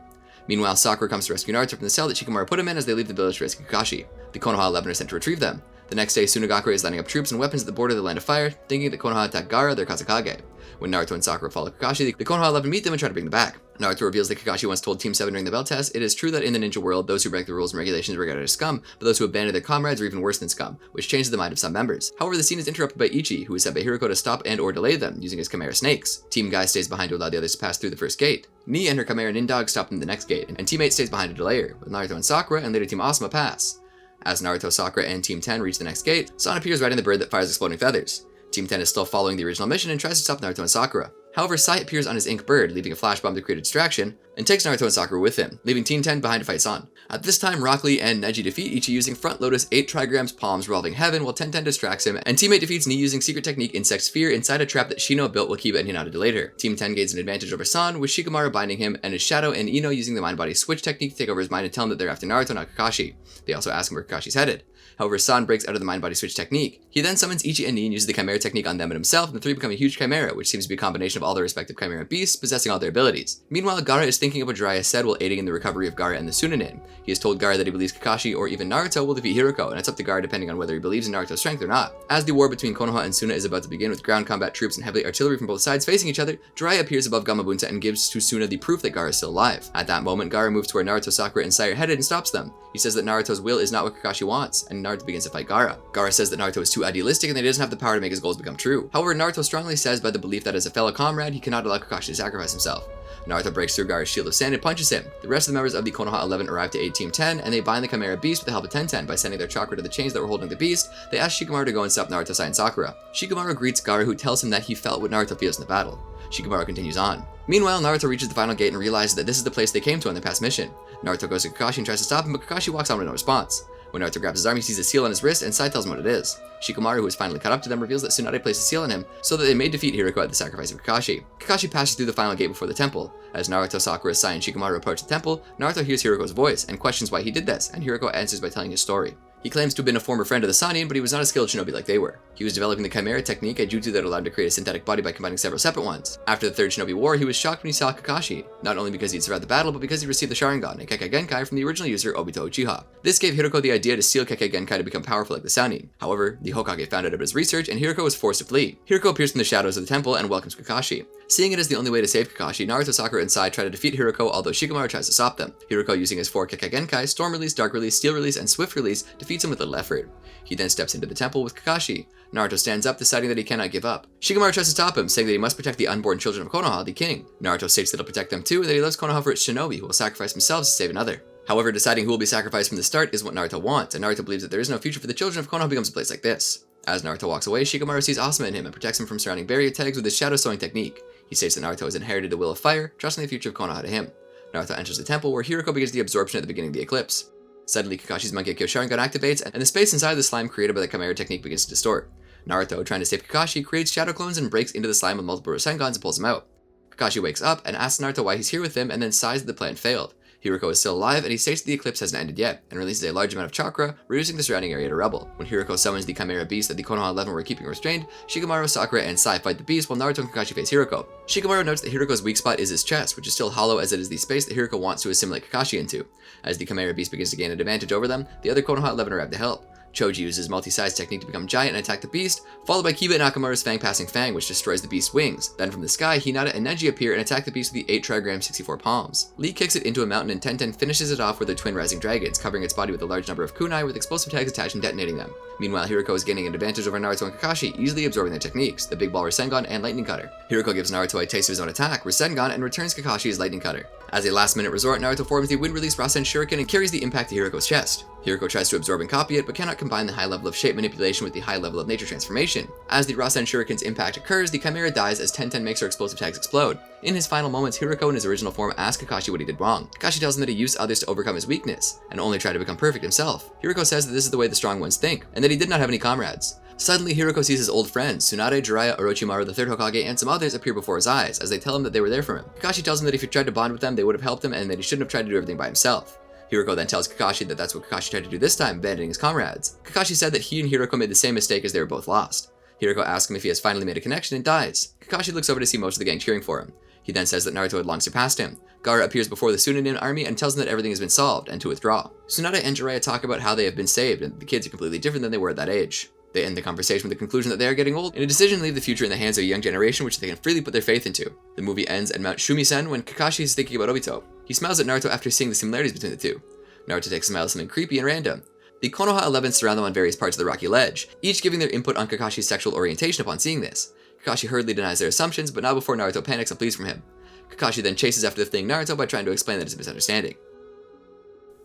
Meanwhile, Sakura comes to rescue Naruto from the cell that Shikamaru put him in as they leave the village to rescue Kakashi. The Konoha 11 are sent to retrieve them. The next day, Tsunagakure is lining up troops and weapons at the border of the Land of Fire, thinking that Konoha attacked Gaara, their Kazekage. When Naruto and Sakura follow Kakashi, the Konoha 11 meet them and try to bring them back. Naruto reveals that Kakashi once told Team 7 during the bell test, it is true that in the ninja world, those who break the rules and regulations are regarded as scum, but those who abandon their comrades are even worse than scum, which changes the mind of some members. However, the scene is interrupted by Ichi, who is sent by Hiroko to stop and or delay them, using his Chimera snakes. Team Guy stays behind to allow the others to pass through the first gate. Ni and her Chimera Nindog stop them at the next gate, and Teammate stays behind to delay her, with Naruto and Sakura and later Team Asuma pass. As Naruto, Sakura, and Team 10 reach the next gate, San appears riding the bird that fires exploding feathers. Team 10 is still following the original mission and tries to stop Naruto and Sakura. However, Sai appears on his ink bird, leaving a flash bomb to create a distraction, and takes Naruto and Sakura with him, leaving Team 10 behind to fight San. At this time, Rock Lee and Neji defeat Ichi using Front Lotus 8 trigrams palms revolving heaven while 10-10 distracts him, and Teammate defeats Ni using secret technique Insect Sphere inside a trap that Shino built while Kiba and Hinata delayed her. Team 10 gains an advantage over San, with Shikamaru binding him, and his Shadow and Ino using the mind-body switch technique to take over his mind and tell him that they're after Naruto, not Kakashi. They also ask him where Kakashi's headed. However, San breaks out of the mind-body switch technique. He then summons Ichi and Ni and uses the Chimera technique on them and himself, and the 3 become a huge Chimera, which seems to be a combination of all their respective Chimera beasts, possessing all their abilities. Meanwhile, Gaara is thinking of what Jiraiya said while aiding in the recovery of Gaara and the Tsunade. He has told Gaara that he believes Kakashi or even Naruto will defeat Hiroko, and it's up to Gaara depending on whether he believes in Naruto's strength or not. As the war between Konoha and Suna is about to begin with ground combat troops and heavy artillery from both sides facing each other, Jiraiya appears above Gamabunta and gives to Suna the proof that Gaara is still alive. At that moment, Gaara moves to where Naruto, Sakura, and Sai are headed and stops them. He says that Naruto's will is not what Kakashi wants, and Naruto begins to fight Gaara. Gaara says that Naruto is too idealistic and that he doesn't have the power to make his goals become true. However, Naruto strongly says by the belief that as a fellow comrade, he cannot allow Kakashi to sacrifice himself. Naruto breaks through Gaara's shield of sand and punches him. The rest of the members of the Konoha 11 arrive to aid Team 10, and they bind the Chimera Beast with the help of 10-10 by sending their chakra to the chains that were holding the beast. They ask Shikamaru to go and stop Naruto, Sai, and Sakura. Shikamaru greets Gaara, who tells him that he felt what Naruto feels in the battle. Shikamaru continues on. Meanwhile, Naruto reaches the final gate and realizes that this is the place they came to on their past mission. Naruto goes to Kakashi and tries to stop him, but Kakashi walks on with no response. When Naruto grabs his arm, he sees a seal on his wrist, and Sai tells him what it is. Shikamaru, who has finally caught up to them, reveals that Tsunade placed a seal on him so that they may defeat Hiroko at the sacrifice of Kakashi. Kakashi passes through the final gate before the temple. As Naruto, Sakura, Sai, and Shikamaru approach the temple, Naruto hears Hiroko's voice and questions why he did this, and Hiroko answers by telling his story. He claims to have been a former friend of the Sannin, but he was not a skilled shinobi like they were. He was developing the Chimera technique, a jutsu that allowed him to create a synthetic body by combining several separate ones. After the Third Shinobi War, he was shocked when he saw Kakashi, not only because he had survived the battle, but because he received the Sharingan, a Kekkei Genkai, from the original user Obito Uchiha. This gave Hiroko the idea to steal Kekkei Genkai to become powerful like the Sannin. However, the Hokage found out about his research, and Hiroko was forced to flee. Hiroko appears from the shadows of the temple and welcomes Kakashi. Seeing it as the only way to save Kakashi, Naruto, Sakura, and Sai try to defeat Hiroko, although Shikamaru tries to stop them. Hiroko, using his 4 Kekkei Genkai, Storm Release, Dark Release, Steel Release, and Swift Release, defeats him with little effort. He then steps into the temple with Kakashi. Naruto stands up, deciding that he cannot give up. Shikamaru tries to stop him, saying that he must protect the unborn children of Konoha, the king. Naruto states that he'll protect them too, and that he loves Konoha for its shinobi, who will sacrifice themselves to save another. However, deciding who will be sacrificed from the start is what Naruto wants, and Naruto believes that there is no future for the children if Konoha becomes a place like this. As Naruto walks away, Shikamaru sees Asuma in him and protects him from surrounding barrier tags with his shadow sewing technique. He states that Naruto has inherited the will of fire, trusting the future of Konoha to him. Naruto enters the temple where Hiriko begins the absorption at the beginning of the eclipse. Suddenly, Kakashi's Mangekyo Sharingan activates, and the space inside the slime created by the Chimera technique begins to distort. Naruto, trying to save Kakashi, creates shadow clones and breaks into the slime with multiple Rasengans and pulls him out. Kakashi wakes up and asks Naruto why he's here with him, and then sighs that the plan failed. Hiriko is still alive, and he states that the eclipse hasn't ended yet, and releases a large amount of chakra, reducing the surrounding area to rubble. When Hiriko summons the Chimera beast that the Konoha 11 were keeping restrained, Shikamaru, Sakura, and Sai fight the beast while Naruto and Kakashi face Hiriko. Shikamaru notes that Hiriko's weak spot is his chest, which is still hollow as it is the space that Hiriko wants to assimilate Kakashi into. As the Chimera beast begins to gain an advantage over them, the other Konoha 11 arrive to help. Choji uses multi-size technique to become giant and attack the beast, followed by Kiba and Akamaru's Fang-passing Fang, which destroys the beast's wings. Then from the sky, Hinata and Neji appear and attack the beast with the 8 trigram 64 palms. Lee kicks it into a mountain and Tenten finishes it off with their twin rising dragons, covering its body with a large number of kunai with explosive tags attached and detonating them. Meanwhile, Hiriko is gaining an advantage over Naruto and Kakashi, easily absorbing their techniques, the Big Ball Rasengan and Lightning Cutter. Hiriko gives Naruto a taste of his own attack, Rasengan, and returns Kakashi his Lightning Cutter. As a last-minute resort, Naruto forms the wind-release Rasen Shuriken and carries the impact to Hiriko's chest. Hiriko tries to absorb and copy it, but cannot combine the high level of shape manipulation with the high level of nature transformation. As the Rasen Shuriken's impact occurs, the Chimera dies as Tenten makes her explosive tags explode. In his final moments, Hiriko in his original form asks Kakashi what he did wrong. Kakashi tells him that he used others to overcome his weakness, and only tried to become perfect himself. Hiriko says that this is the way the strong ones think, and that he did not have any comrades. Suddenly, Hiriko sees his old friends, Tsunade, Jiraiya, Orochimaru, the Third Hokage, and some others appear before his eyes, as they tell him that they were there for him. Kakashi tells him that if he tried to bond with them, they would have helped him, and that he shouldn't have tried to do everything by himself. Hiriko then tells Kakashi that that's what Kakashi tried to do this time, abandoning his comrades. Kakashi said that he and Hiriko made the same mistake as they were both lost. Hiriko asks him if he has finally made a connection and dies. Kakashi looks over to see most of the gang cheering for him. He then says that Naruto had long surpassed him. Gaara appears before the Tsunade army and tells them that everything has been solved, and to withdraw. Tsunade and Jiraiya talk about how they have been saved, and the kids are completely different than they were at that age. They end the conversation with the conclusion that they are getting old, and a decision to leave the future in the hands of a young generation which they can freely put their faith into. The movie ends at Mount Shumisen when Kakashi is thinking about Obito. He smiles at Naruto after seeing the similarities between the two. Naruto takes a smile as something creepy and random. The Konoha 11 surround them on various parts of the rocky ledge, each giving their input on Kakashi's sexual orientation upon seeing this. Kakashi hurriedly denies their assumptions, but not before Naruto panics and flees from him. Kakashi then chases after the fleeing Naruto by trying to explain that it's a misunderstanding.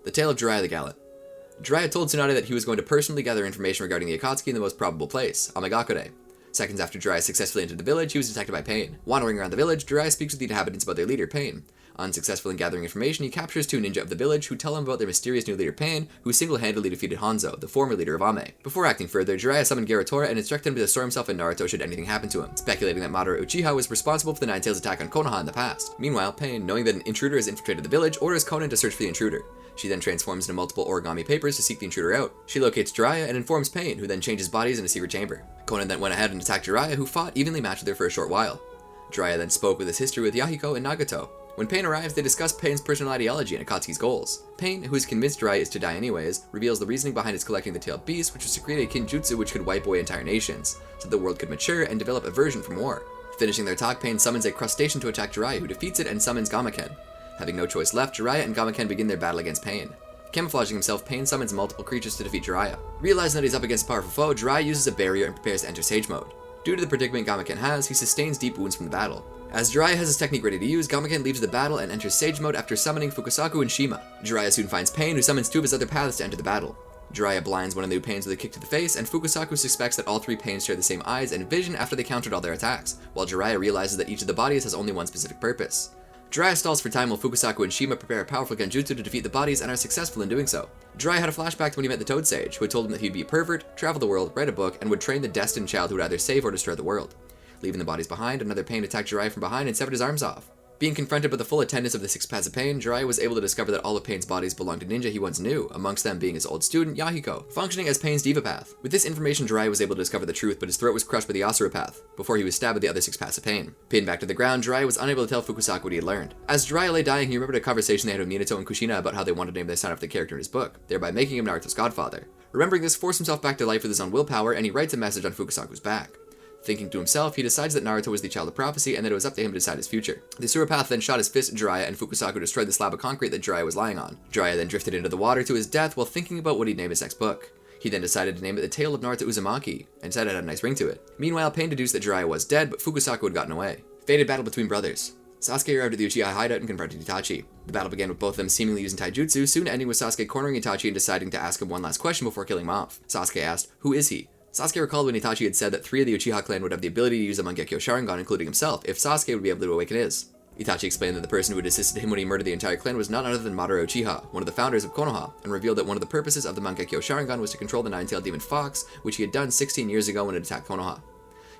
The Tale of Jiraiya the Gallant. Jiraiya told Tsunade that he was going to personally gather information regarding the Akatsuki in the most probable place, Amagakure. Seconds after Jiraiya successfully entered the village, he was detected by Pain. Wandering around the village, Jiraiya speaks with the inhabitants about their leader, Pain. Unsuccessful in gathering information, he captures 2 ninja of the village who tell him about their mysterious new leader Pain, who single-handedly defeated Hanzo, the former leader of Ame. Before acting further, Jiraiya summoned Garatora and instructed him to destroy himself and Naruto should anything happen to him, speculating that Madara Uchiha was responsible for the Nine-Tails attack on Konoha in the past. Meanwhile, Pain, knowing that an intruder has infiltrated the village, orders Konan to search for the intruder. She then transforms into multiple origami papers to seek the intruder out. She locates Jiraiya and informs Pain, who then changes bodies in a secret chamber. Konan then went ahead and attacked Jiraiya, who fought evenly matched with her for a short while. Jiraiya then spoke with his history with Yahiko and Nagato. When Pain arrives, they discuss Pain's personal ideology and Akatsuki's goals. Pain, who is convinced Jiraiya is to die anyways, reveals the reasoning behind his collecting the tailed beast, which was to create a kinjutsu which could wipe away entire nations, so that the world could mature and develop aversion from war. Finishing their talk, Pain summons a crustacean to attack Jiraiya, who defeats it and summons Gamaken. Having no choice left, Jiraiya and Gamaken begin their battle against Pain. Camouflaging himself, Pain summons multiple creatures to defeat Jiraiya. Realizing that he's up against a powerful foe, Jiraiya uses a barrier and prepares to enter Sage Mode. Due to the predicament Gamaken has, he sustains deep wounds from the battle. As Jiraiya has his technique ready to use, Gamaken leaves the battle and enters Sage Mode after summoning Fukusaku and Shima. Jiraiya soon finds Pain, who summons 2 of his other paths to enter the battle. Jiraiya blinds one of the new Pains with a kick to the face, and Fukusaku suspects that all 3 Pains share the same eyes and vision after they countered all their attacks, while Jiraiya realizes that each of the bodies has only one specific purpose. Jiraiya stalls for time while Fukusaku and Shima prepare a powerful genjutsu to defeat the bodies and are successful in doing so. Jiraiya had a flashback to when he met the Toad Sage, who had told him that he'd be a pervert, travel the world, write a book, and would train the destined child who would either save or destroy the world. Leaving the bodies behind, another Pain attacked Jiraiya from behind and severed his arms off. Being confronted by the full attendance of the 6 paths of Pain, Jiraiya was able to discover that all of Pain's bodies belonged to ninja he once knew, amongst them being his old student, Yahiko, functioning as Pain's diva path. With this information, Jiraiya was able to discover the truth, but his throat was crushed by the Asura path, before he was stabbed by the other 6 paths of Pain. Pinned back to the ground, Jiraiya was unable to tell Fukusaku what he had learned. As Jiraiya lay dying, he remembered a conversation they had with Minato and Kushina about how they wanted to name their son after the character in his book, thereby making him Naruto's godfather. Remembering this, forced himself back to life with his own willpower, and he writes a message on Fukusaku's back. Thinking to himself, he decides that Naruto was the child of prophecy and that it was up to him to decide his future. The Asura path then shot his fist at Jiraiya, and Fukusaku destroyed the slab of concrete that Jiraiya was lying on. Jiraiya then drifted into the water to his death while thinking about what he'd name his next book. He then decided to name it The Tale of Naruto Uzumaki, and said it had a nice ring to it. Meanwhile, Pain deduced that Jiraiya was dead, but Fukusaku had gotten away. Fated battle between brothers. Sasuke arrived at the Uchiha hideout and confronted Itachi. The battle began with both of them seemingly using taijutsu, soon ending with Sasuke cornering Itachi and deciding to ask him one last question before killing him off. Sasuke asked, "Who is he?" Sasuke recalled when Itachi had said that 3 of the Uchiha clan would have the ability to use a Mangekyo Sharingan, including himself, if Sasuke would be able to awaken his. Itachi explained that the person who had assisted him when he murdered the entire clan was none other than Madara Uchiha, one of the founders of Konoha, and revealed that one of the purposes of the Mangekyo Sharingan was to control the nine-tailed demon fox, which he had done 16 years ago when it attacked Konoha.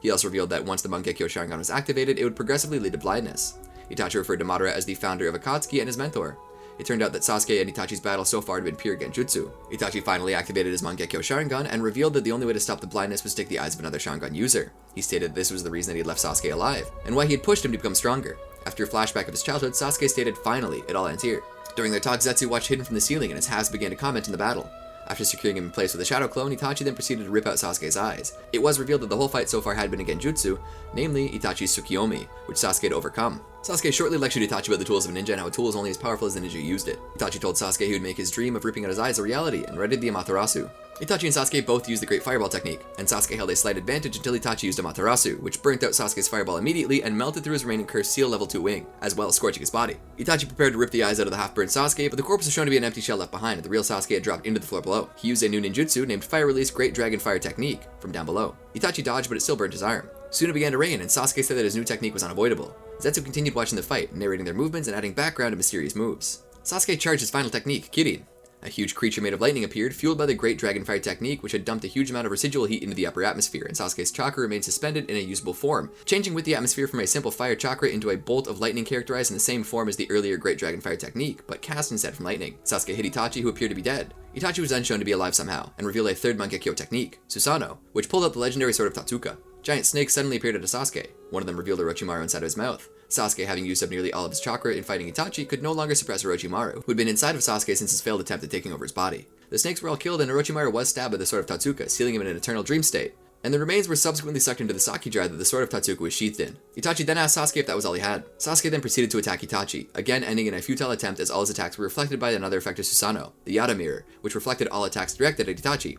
He also revealed that once the Mangekyo Sharingan was activated, it would progressively lead to blindness. Itachi referred to Madara as the founder of Akatsuki and his mentor. It turned out that Sasuke and Itachi's battle so far had been pure genjutsu. Itachi finally activated his Mangekyo Sharingan and revealed that the only way to stop the blindness was to take the eyes of another Sharingan user. He stated this was the reason that he had left Sasuke alive, and why he had pushed him to become stronger. After a flashback of his childhood, Sasuke stated, "Finally, it all ends here." During their talk, Zetsu watched hidden from the ceiling and his halves began to comment in the battle. After securing him in place with a shadow clone, Itachi then proceeded to rip out Sasuke's eyes. It was revealed that the whole fight so far had been a genjutsu, namely Itachi's Tsukiyomi, which Sasuke had overcome. Sasuke shortly lectured Itachi about the tools of a ninja and how a tool is only as powerful as the ninja who used it. Itachi told Sasuke he would make his dream of ripping out his eyes a reality and readied the Amaterasu. Itachi and Sasuke both used the Great Fireball technique, and Sasuke held a slight advantage until Itachi used Amaterasu, which burnt out Sasuke's fireball immediately and melted through his remaining cursed seal level 2 wing, as well as scorching his body. Itachi prepared to rip the eyes out of the half-burned Sasuke, but the corpse was shown to be an empty shell left behind, and the real Sasuke had dropped into the floor below. He used a new ninjutsu named Fire Release Great Dragon Fire Technique from down below. Itachi dodged, but it still burned his arm. Soon it began to rain, and Sasuke said that his new technique was unavoidable. Zetsu continued watching the fight, narrating their movements and adding background to mysterious moves. Sasuke charged his final technique, Kirin. A huge creature made of lightning appeared, fueled by the Great Dragon Fire technique, which had dumped a huge amount of residual heat into the upper atmosphere, and Sasuke's chakra remained suspended in a usable form, changing with the atmosphere from a simple fire chakra into a bolt of lightning characterized in the same form as the earlier Great Dragon Fire technique, but cast instead from lightning. Sasuke hit Itachi, who appeared to be dead. Itachi was then shown to be alive somehow, and revealed a third Mangekyo technique, Susanoo, which pulled out the legendary sword of Tatsuka. Giant snakes suddenly appeared at Sasuke. One of them revealed Orochimaru inside of his mouth. Sasuke, having used up nearly all of his chakra in fighting Itachi, could no longer suppress Orochimaru, who had been inside of Sasuke since his failed attempt at taking over his body. The snakes were all killed, and Orochimaru was stabbed by the sword of Tatsuka, sealing him in an eternal dream state, and the remains were subsequently sucked into the sake jar that the sword of Tatsuka was sheathed in. Itachi then asked Sasuke if that was all he had. Sasuke then proceeded to attack Itachi, again ending in a futile attempt as all his attacks were reflected by another effect of Susanoo, the Yada Mirror, which reflected all attacks directed at Itachi.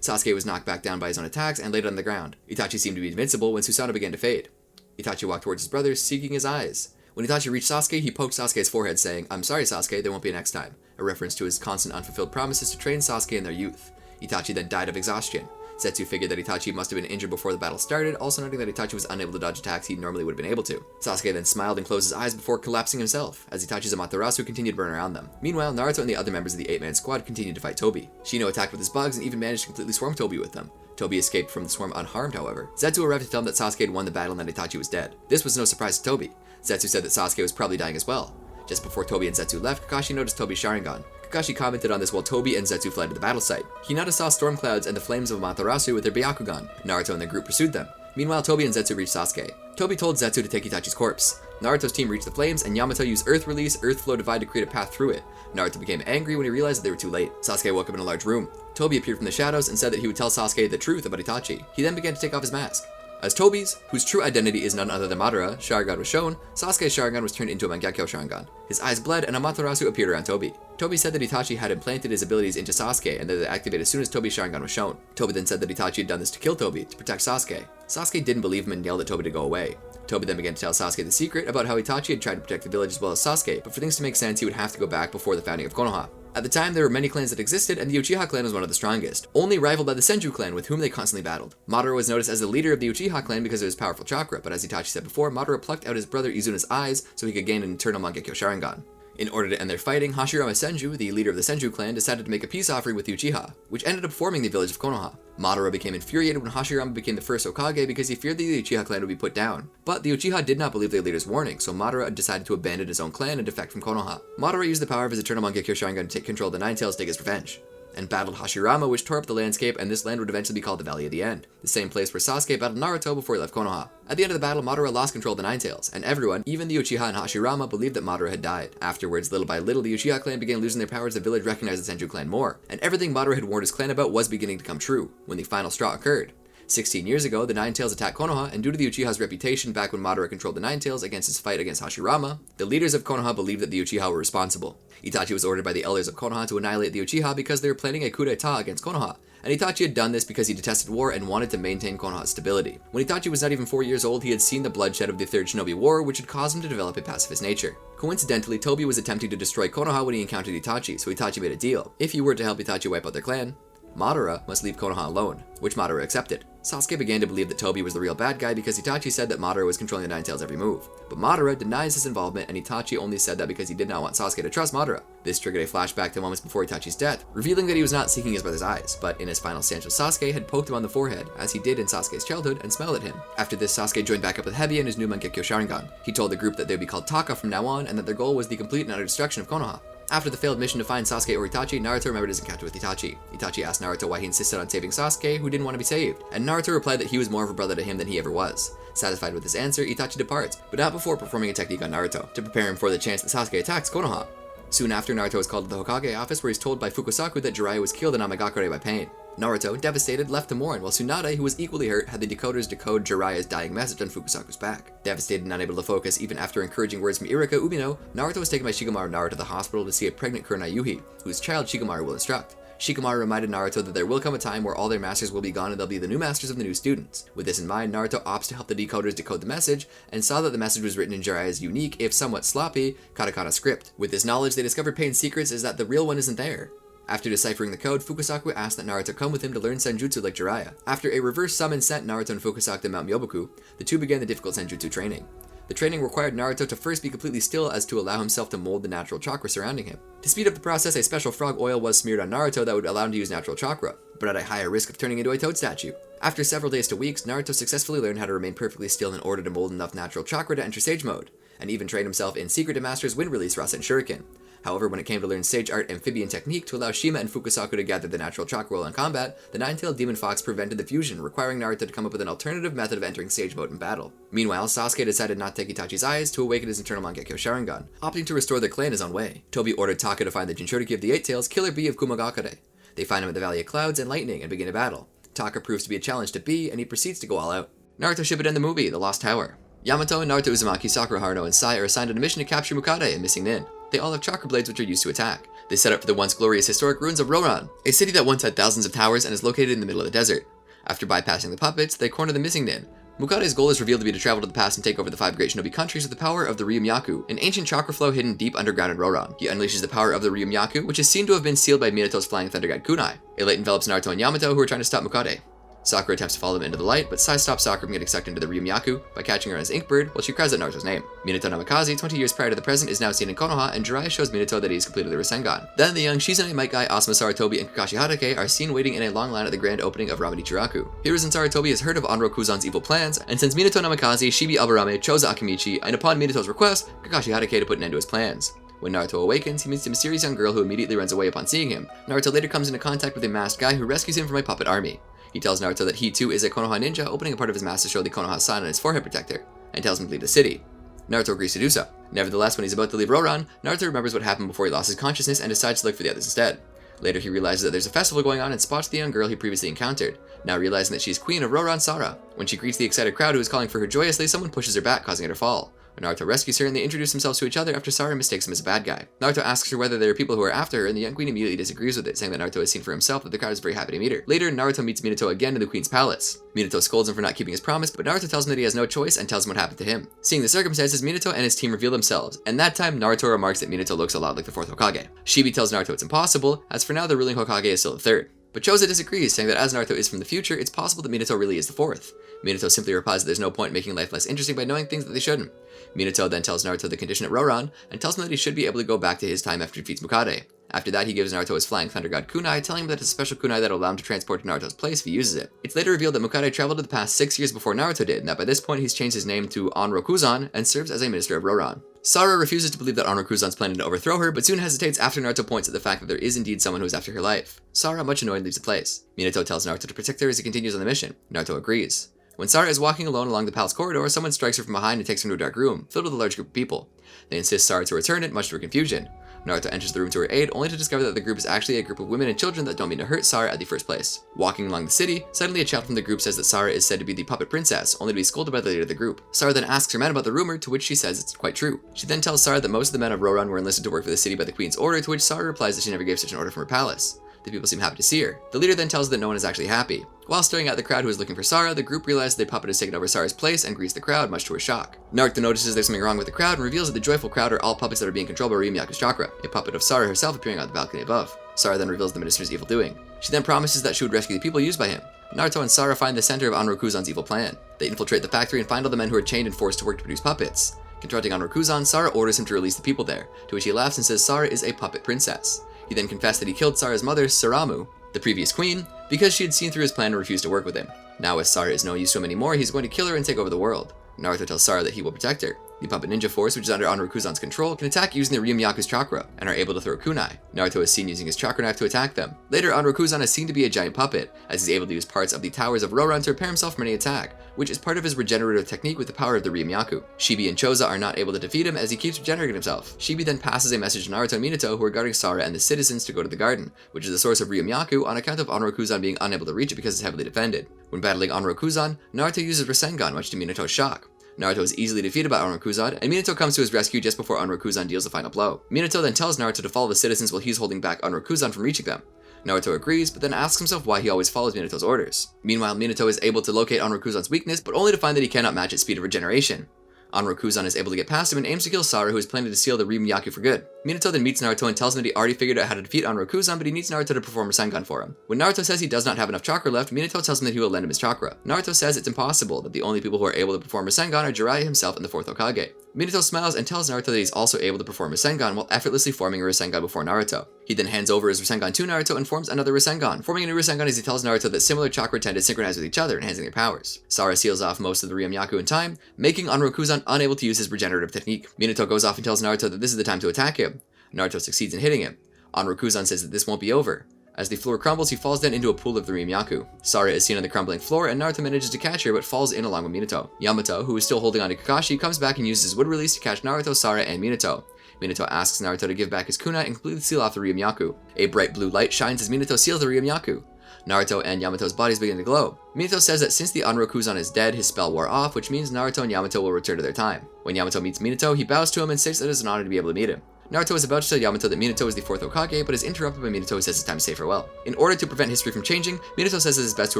Sasuke was knocked back down by his own attacks and laid on the ground. Itachi seemed to be invincible when Susanoo began to fade. Itachi walked towards his brother, seeking his eyes. When Itachi reached Sasuke, he poked Sasuke's forehead, saying, "I'm sorry, Sasuke, there won't be a next time," a reference to his constant unfulfilled promises to train Sasuke in their youth. Itachi then died of exhaustion. Zetsu figured that Itachi must have been injured before the battle started, also noting that Itachi was unable to dodge attacks he normally would have been able to. Sasuke then smiled and closed his eyes before collapsing himself, as Itachi's Amaterasu continued to burn around them. Meanwhile, Naruto and the other members of the 8-man squad continued to fight Tobi. Shino attacked with his bugs and even managed to completely swarm Tobi with them. Tobi escaped from the swarm unharmed, however. Zetsu arrived to tell him that Sasuke had won the battle and that Itachi was dead. This was no surprise to Tobi. Zetsu said that Sasuke was probably dying as well. Just before Tobi and Zetsu left, Kakashi noticed Tobi's Sharingan. Kakashi commented on this while Tobi and Zetsu fled to the battle site. Hinata saw storm clouds and the flames of Amaterasu with their Byakugan. Naruto and their group pursued them. Meanwhile, Tobi and Zetsu reached Sasuke. Tobi told Zetsu to take Itachi's corpse. Naruto's team reached the flames, and Yamato used Earth Release, Earth Flow Divide to create a path through it. Naruto became angry when he realized that they were too late. Sasuke woke up in a large room. Tobi appeared from the shadows and said that he would tell Sasuke the truth about Itachi. He then began to take off his mask. As Tobi's, whose true identity is none other than Madara, Sharingan was shown, Sasuke's Sharingan was turned into a Mangekyo Sharingan. His eyes bled, and Amaterasu appeared around Tobi. Tobi said that Itachi had implanted his abilities into Sasuke and that they activated as soon as Tobi's Sharingan was shown. Tobi then said that Itachi had done this to kill Tobi, to protect Sasuke. Sasuke didn't believe him and yelled at Tobi to go away. Tobi then began to tell Sasuke the secret about how Itachi had tried to protect the village as well as Sasuke, but for things to make sense he would have to go back before the founding of Konoha. At the time, there were many clans that existed, and the Uchiha clan was one of the strongest, only rivaled by the Senju clan with whom they constantly battled. Madara was noticed as the leader of the Uchiha clan because of his powerful chakra, but as Itachi said before, Madara plucked out his brother Izuna's eyes so he could gain an eternal Mangekyo Sharingan. In order to end their fighting, Hashirama Senju, the leader of the Senju clan, decided to make a peace offering with the Uchiha, which ended up forming the village of Konoha. Madara became infuriated when Hashirama became the first Hokage because he feared that the Uchiha clan would be put down. But the Uchiha did not believe their leader's warning, so Madara decided to abandon his own clan and defect from Konoha. Madara used the power of his eternal Mangekyo Sharingan to take control of the Nine Tails to take his revenge, and battled Hashirama, which tore up the landscape, and this land would eventually be called the Valley of the End, the same place where Sasuke battled Naruto before he left Konoha. At the end of the battle, Madara lost control of the Nine Tails, and everyone, even the Uchiha and Hashirama, believed that Madara had died. Afterwards, little by little, the Uchiha clan began losing their power as the village recognized the Senju clan more, and everything Madara had warned his clan about was beginning to come true, when the final straw occurred. 16 years ago, the Nine Tails attacked Konoha, and due to the Uchiha's reputation back when Madara controlled the Nine Tails against his fight against Hashirama, the leaders of Konoha believed that the Uchiha were responsible. Itachi was ordered by the elders of Konoha to annihilate the Uchiha because they were planning a coup d'etat against Konoha, and Itachi had done this because he detested war and wanted to maintain Konoha's stability. When Itachi was not even 4 years old, he had seen the bloodshed of the Third Shinobi War, which had caused him to develop a pacifist nature. Coincidentally, Tobi was attempting to destroy Konoha when he encountered Itachi, so Itachi made a deal. If he were to help Itachi wipe out their clan, Madara must leave Konoha alone, which Madara accepted. Sasuke began to believe that Tobi was the real bad guy because Itachi said that Madara was controlling the Nine Tails' every move. But Madara denies his involvement, and Itachi only said that because he did not want Sasuke to trust Madara. This triggered a flashback to moments before Itachi's death, revealing that he was not seeking his brother's eyes, but in his final stance with Sasuke had poked him on the forehead, as he did in Sasuke's childhood, and smiled at him. After this, Sasuke joined back up with Hebi and his new Mangekyo Sharingan. He told the group that they would be called Taka from now on, and that their goal was the complete and utter destruction of Konoha. After the failed mission to find Sasuke or Itachi, Naruto remembered his encounter with Itachi. Itachi asked Naruto why he insisted on saving Sasuke, who didn't want to be saved, and Naruto replied that he was more of a brother to him than he ever was. Satisfied with his answer, Itachi departs, but not before performing a technique on Naruto, to prepare him for the chance that Sasuke attacks Konoha. Soon after, Naruto is called to the Hokage office where he's told by Fukusaku that Jiraiya was killed in Amagakure by pain. Naruto, devastated, left to mourn, while Tsunade, who was equally hurt, had the decoders decode Jiraiya's dying message on Fukusaku's back. Devastated and unable to focus even after encouraging words from Irika Umino, Naruto was taken by Shikamaru Naru to the hospital to see a pregnant Kurenai Yuhi, whose child Shikamaru will instruct. Shikamaru reminded Naruto that there will come a time where all their masters will be gone and they'll be the new masters of the new students. With this in mind, Naruto opts to help the decoders decode the message, and saw that the message was written in Jiraiya's unique, if somewhat sloppy, katakana script. With this knowledge, they discovered Pain's secrets is that the real one isn't there. After deciphering the code, Fukusaku asked that Naruto come with him to learn Senjutsu like Jiraiya. After a reverse summon sent Naruto and Fukusaku to Mount Myoboku, the two began the difficult Senjutsu training. The training required Naruto to first be completely still as to allow himself to mold the natural chakra surrounding him. To speed up the process, a special frog oil was smeared on Naruto that would allow him to use natural chakra, but at a higher risk of turning into a toad statue. After several days to weeks, Naruto successfully learned how to remain perfectly still in order to mold enough natural chakra to enter Sage mode, and even trained himself in secret to master his wind release Rasen Shuriken. However, when it came to learn Sage Art Amphibian Technique to allow Shima and Fukusaku to gather the natural chakra while in combat, the nine-tailed demon fox prevented the fusion, requiring Naruto to come up with an alternative method of entering Sage mode in battle. Meanwhile, Sasuke decided not to take Itachi's eyes to awaken his internal Mangekyo Sharingan, opting to restore their clan his own way. Tobi ordered Taka to find the Jinchuriki of the Eight Tails, Killer Bee of Kumagakure. They find him at the Valley of Clouds and Lightning and begin a battle. Taka proves to be a challenge to Bee, and he proceeds to go all out. Naruto Shippuden the movie, The Lost Tower. Yamato, Naruto Uzumaki, Sakura Haruno, and Sai are assigned on a mission to capture Mukade and Missing Nin. They all have chakra blades which are used to attack. They set up for the once glorious historic ruins of Roran, a city that once had thousands of towers and is located in the middle of the desert. After bypassing the puppets, they corner the Missing Nin. Mukade's goal is revealed to be to travel to the past and take over the 5 great shinobi countries with the power of the Ryumyaku, an ancient chakra flow hidden deep underground in Roran. He unleashes the power of the Ryumyaku, which is seen to have been sealed by Minato's flying thunder god Kunai. A light envelops Naruto and Yamato, who are trying to stop Mukade. Sakura attempts to follow them into the light, but Sai stops Sakura from getting sucked into the Ryumyaku by catching her on his ink bird while she cries out Naruto's name. Minato Namikaze, 20 years prior to the present, is now seen in Konoha, and Jiraiya shows Minato that he has completed the Rasengan. Then the young Shizune, Might Guy, Asuma Sarutobi, and Kakashi Hatake are seen waiting in a long line at the grand opening of Ramanichiraku. Hiruzen Sarutobi has heard of Onrokuzan's evil plans, and sends Minato Namikaze, Shibi Aburame, Choza Akimichi, and upon Minato's request, Kakashi Hatake to put an end to his plans. When Naruto awakens, he meets a mysterious young girl who immediately runs away upon seeing him. Naruto later comes into contact with a masked guy who rescues him from a puppet army. He tells Naruto that he too is a Konoha ninja, opening a part of his mask to show the Konoha sign on his forehead protector, and tells him to leave the city. Naruto agrees to do so. Nevertheless, when he's about to leave Roran, Naruto remembers what happened before he lost his consciousness and decides to look for the others instead. Later, he realizes that there's a festival going on and spots the young girl he previously encountered, now realizing that she's Queen of Roran Sara. When she greets the excited crowd who is calling for her joyously, someone pushes her back, causing her to fall. Naruto rescues her and they introduce themselves to each other after Sara mistakes him as a bad guy. Naruto asks her whether there are people who are after her, and the young queen immediately disagrees with it, saying that Naruto has seen for himself that the crowd is very happy to meet her. Later, Naruto meets Minato again in the queen's palace. Minato scolds him for not keeping his promise, but Naruto tells him that he has no choice and tells him what happened to him. Seeing the circumstances, Minato and his team reveal themselves, and that time Naruto remarks that Minato looks a lot like the Fourth Hokage. Shibi tells Naruto it's impossible, as for now the ruling Hokage is still the third. But Choza disagrees, saying that as Naruto is from the future, it's possible that Minato really is the fourth. Minato simply replies that there's no point in making life less interesting by knowing things that they shouldn't. Minato then tells Naruto the condition at Roran, and tells him that he should be able to go back to his time after he defeats Mukade. After that, he gives Naruto his flying thunder god kunai, telling him that it's a special kunai that will allow him to transport to Naruto's place if he uses it. It's later revealed that Mukade traveled to the past 6 years before Naruto did, and that by this point he's changed his name to Onrokuzan and serves as a minister of Roran. Sara refuses to believe that Onrokuzan's planning to overthrow her, but soon hesitates after Naruto points at the fact that there is indeed someone who is after her life. Sara, much annoyed, leaves the place. Minato tells Naruto to protect her as he continues on the mission. Naruto agrees. When Sara is walking alone along the palace corridor, someone strikes her from behind and takes her to a dark room, filled with a large group of people. They insist Sara to return it, much to her confusion. Naruto enters the room to her aid, only to discover that the group is actually a group of women and children that don't mean to hurt Sara at the first place. Walking along the city, suddenly a child from the group says that Sara is said to be the puppet princess, only to be scolded by the leader of the group. Sara then asks her men about the rumor, to which she says it's quite true. She then tells Sara that most of the men of Roran were enlisted to work for the city by the queen's order, to which Sara replies that she never gave such an order from her palace. The people seem happy to see her. The leader then tells her that no one is actually happy. While staring at the crowd who is looking for Sarah, the group realizes the puppet has taken over Sarah's place and greets the crowd, much to her shock. Naruto notices there's something wrong with the crowd and reveals that the joyful crowd are all puppets that are being controlled by Ryumyaku's chakra, a puppet of Sarah herself appearing on the balcony above. Sarah then reveals the minister's evil doing. She then promises that she would rescue the people used by him. Naruto and Sarah find the center of Anrokuzan's evil plan. They infiltrate the factory and find all the men who are chained and forced to work to produce puppets. Confronting Anrokuzan, Sarah orders him to release the people there, to which he laughs and says Sarah is a puppet princess. He then confessed that he killed Sarah's mother, Saramu, the previous queen, because she had seen through his plan and refused to work with him. Now as Sarah is no use to him anymore, he's going to kill her and take over the world. Naruto tells Sarah that he will protect her. The puppet ninja force, which is under Anrokuzan's control, can attack using the Ryumyaku's chakra, and are able to throw kunai. Naruto is seen using his chakra knife to attack them. Later, Anrokuzan is seen to be a giant puppet, as he's able to use parts of the towers of Roran to repair himself from any attack, which is part of his regenerative technique with the power of the Ryumyaku. Shibi and Choza are not able to defeat him as he keeps regenerating himself. Shibi then passes a message to Naruto and Minato, who are guarding Sarah and the citizens, to go to the garden, which is the source of Ryumyaku on account of Anrokuzan being unable to reach it because it's heavily defended. When battling Anrokuzan, Naruto uses Rasengan, much to Minato's shock. Naruto is easily defeated by Anrokuzan, and Minato comes to his rescue just before Anrokuzan deals the final blow. Minato then tells Naruto to follow the citizens while he's holding back Anrokuzan from reaching them. Naruto agrees, but then asks himself why he always follows Minato's orders. Meanwhile, Minato is able to locate Anrokuzan's weakness, but only to find that he cannot match its speed of regeneration. Anrokuzan is able to get past him and aims to kill Sarah, who is planning to seal the Ryumyaku for good. Minato then meets Naruto and tells him that he already figured out how to defeat Anrokuzan, but he needs Naruto to perform Rasengan for him. When Naruto says he does not have enough chakra left, Minato tells him that he will lend him his chakra. Naruto says it's impossible, that the only people who are able to perform Rasengan are Jiraiya himself and the Fourth Hokage. Minato smiles and tells Naruto that he's also able to perform Rasengan while effortlessly forming a Rasengan before Naruto. He then hands over his Rasengan to Naruto and forms another Rasengan, forming a new Rasengan as he tells Naruto that similar chakra tend to synchronize with each other, enhancing their powers. Sarah seals off most of the Ryumyaku in time, making Anrokuzan unable to use his regenerative technique. Minato goes off and tells Naruto that this is the time to attack him. Naruto succeeds in hitting him. Anrokuzan says that this won't be over. As the floor crumbles, he falls down into a pool of the Ryumyaku. Sarah is seen on the crumbling floor, and Naruto manages to catch her but falls in along with Minato. Yamato, who is still holding on to Kakashi, comes back and uses his wood release to catch Naruto, Sarah, and Minato. Minato asks Naruto to give back his kunai and completely seal off the Ryumyaku. A bright blue light shines as Minato seals the Ryumyaku. Naruto and Yamato's bodies begin to glow. Minato says that since the Anrokuzan is dead, his spell wore off, which means Naruto and Yamato will return to their time. When Yamato meets Minato, he bows to him and states that it is an honor to be able to meet him. Naruto is about to tell Yamato that Minato is the Fourth Hokage, but is interrupted by Minato, who says it's time to say farewell. In order to prevent history from changing, Minato says it is best to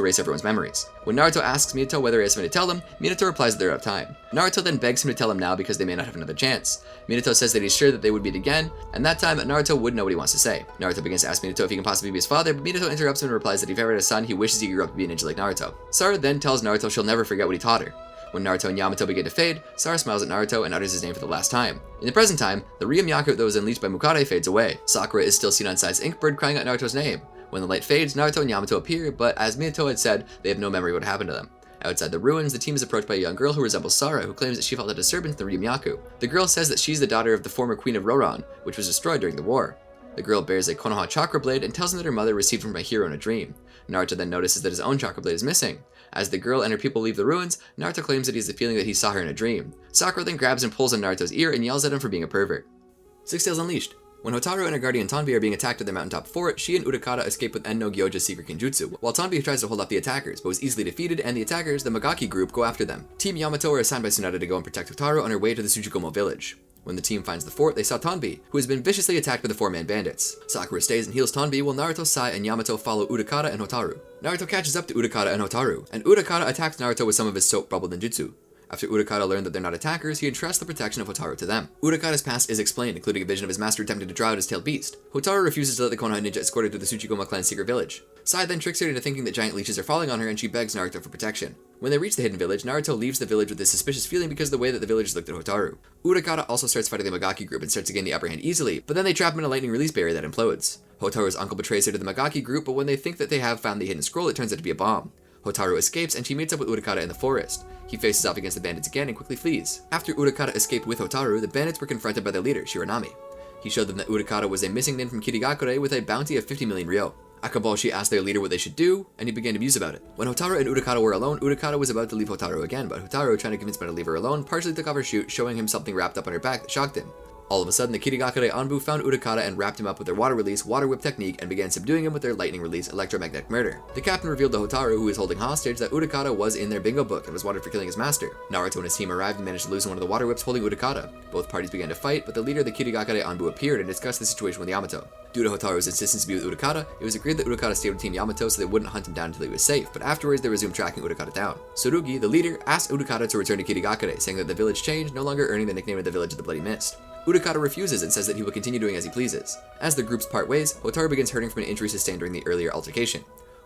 erase everyone's memories. When Naruto asks Minato whether he has something to tell him, Minato replies that they're out of time. Naruto then begs him to tell him now because they may not have another chance. Minato says that he's sure that they would meet again, and that time Naruto would know what he wants to say. Naruto begins to ask Minato if he can possibly be his father, but Minato interrupts him and replies that if he ever had a son, he wishes he grew up to be a ninja like Naruto. Sarah then tells Naruto she'll never forget what he taught her. When Naruto and Yamato begin to fade, Sarah smiles at Naruto and utters his name for the last time. In the present time, the Ryumyaku that was unleashed by Mukade fades away. Sakura is still seen on Sai's Inkbird crying out Naruto's name. When the light fades, Naruto and Yamato appear, but as Minato had said, they have no memory of what happened to them. Outside the ruins, the team is approached by a young girl who resembles Sarah, who claims that she felt a disturbance in the Ryumyaku. The girl says that she's the daughter of the former queen of Roran, which was destroyed during the war. The girl bears a Konoha chakra blade and tells him that her mother received from a hero in a dream. Naruto then notices that his own chakra blade is missing. As the girl and her people leave the ruins, Naruto claims that he has the feeling that he saw her in a dream. Sakura then grabs and pulls on Naruto's ear and yells at him for being a pervert. Six Tails Unleashed. When Hotaru and her guardian Tonbi are being attacked at their mountaintop fort, she and Utakata escape with En no Gyoja's secret genjutsu, while Tonbi tries to hold off the attackers, but was easily defeated, and the attackers, the Magaki group, go after them. Team Yamato are assigned by Tsunade to go and protect Hotaru on her way to the Tsuchigumo village. When the team finds the fort, they saw Tonbi, who has been viciously attacked by the four-man bandits. Sakura stays and heals Tonbi, while Naruto, Sai, and Yamato follow Utakata and Hotaru. Naruto catches up to Utakata and Hotaru, and Utakata attacks Naruto with some of his soap bubble ninjutsu. After Utakata learned that they're not attackers, he entrusts the protection of Hotaru to them. Utakata's past is explained, including a vision of his master attempting to draw out his tailed beast. Hotaru refuses to let the Konoha ninja escort her to the Tsuchigumo clan's secret village. Sai then tricks her into thinking that giant leeches are falling on her, and she begs Naruto for protection. When they reach the hidden village, Naruto leaves the village with a suspicious feeling because of the way that the villagers looked at Hotaru. Utakata also starts fighting the Magaki group and starts to gain the upper hand easily, but then they trap him in a lightning release barrier that implodes. Hotaru's uncle betrays her to the Magaki group, but when they think that they have found the hidden scroll, it turns out to be a bomb. Hotaru escapes, and she meets up with Utakata in the forest. He faces off against the bandits again and quickly flees. After Utakata escaped with Hotaru, the bandits were confronted by their leader, Shiranami. He showed them that Utakata was a missing nin from Kirigakure with a bounty of 50 million ryo. Akaboshi asked their leader what they should do, and he began to muse about it. When Hotaru and Utakata were alone, Utakata was about to leave Hotaru again, but Hotaru, trying to convince him to leave her alone, partially took off her chute, showing him something wrapped up on her back that shocked him. All of a sudden, the Kirigakure Anbu found Utakata and wrapped him up with their water release, water whip technique and began subduing him with their lightning release, electromagnetic murder. The captain revealed to Hotaru, who was holding hostage, that Utakata was in their bingo book and was wanted for killing his master. Naruto and his team arrived and managed to loosen one of the water whips holding Utakata. Both parties began to fight, but the leader of the Kirigakure Anbu appeared and discussed the situation with Yamato. Due to Hotaru's insistence to be with Utakata, it was agreed that Utakata stayed with Team Yamato so they wouldn't hunt him down until he was safe, but afterwards they resumed tracking Utakata down. Tsurugi, the leader, asked Utakata to return to Kirigakure, saying that the village changed, no longer earning the nickname of the village of the Bloody Mist. Utakata refuses and says that he will continue doing as he pleases. As the groups part ways, Hotaru begins hurting from an injury sustained during the earlier altercation.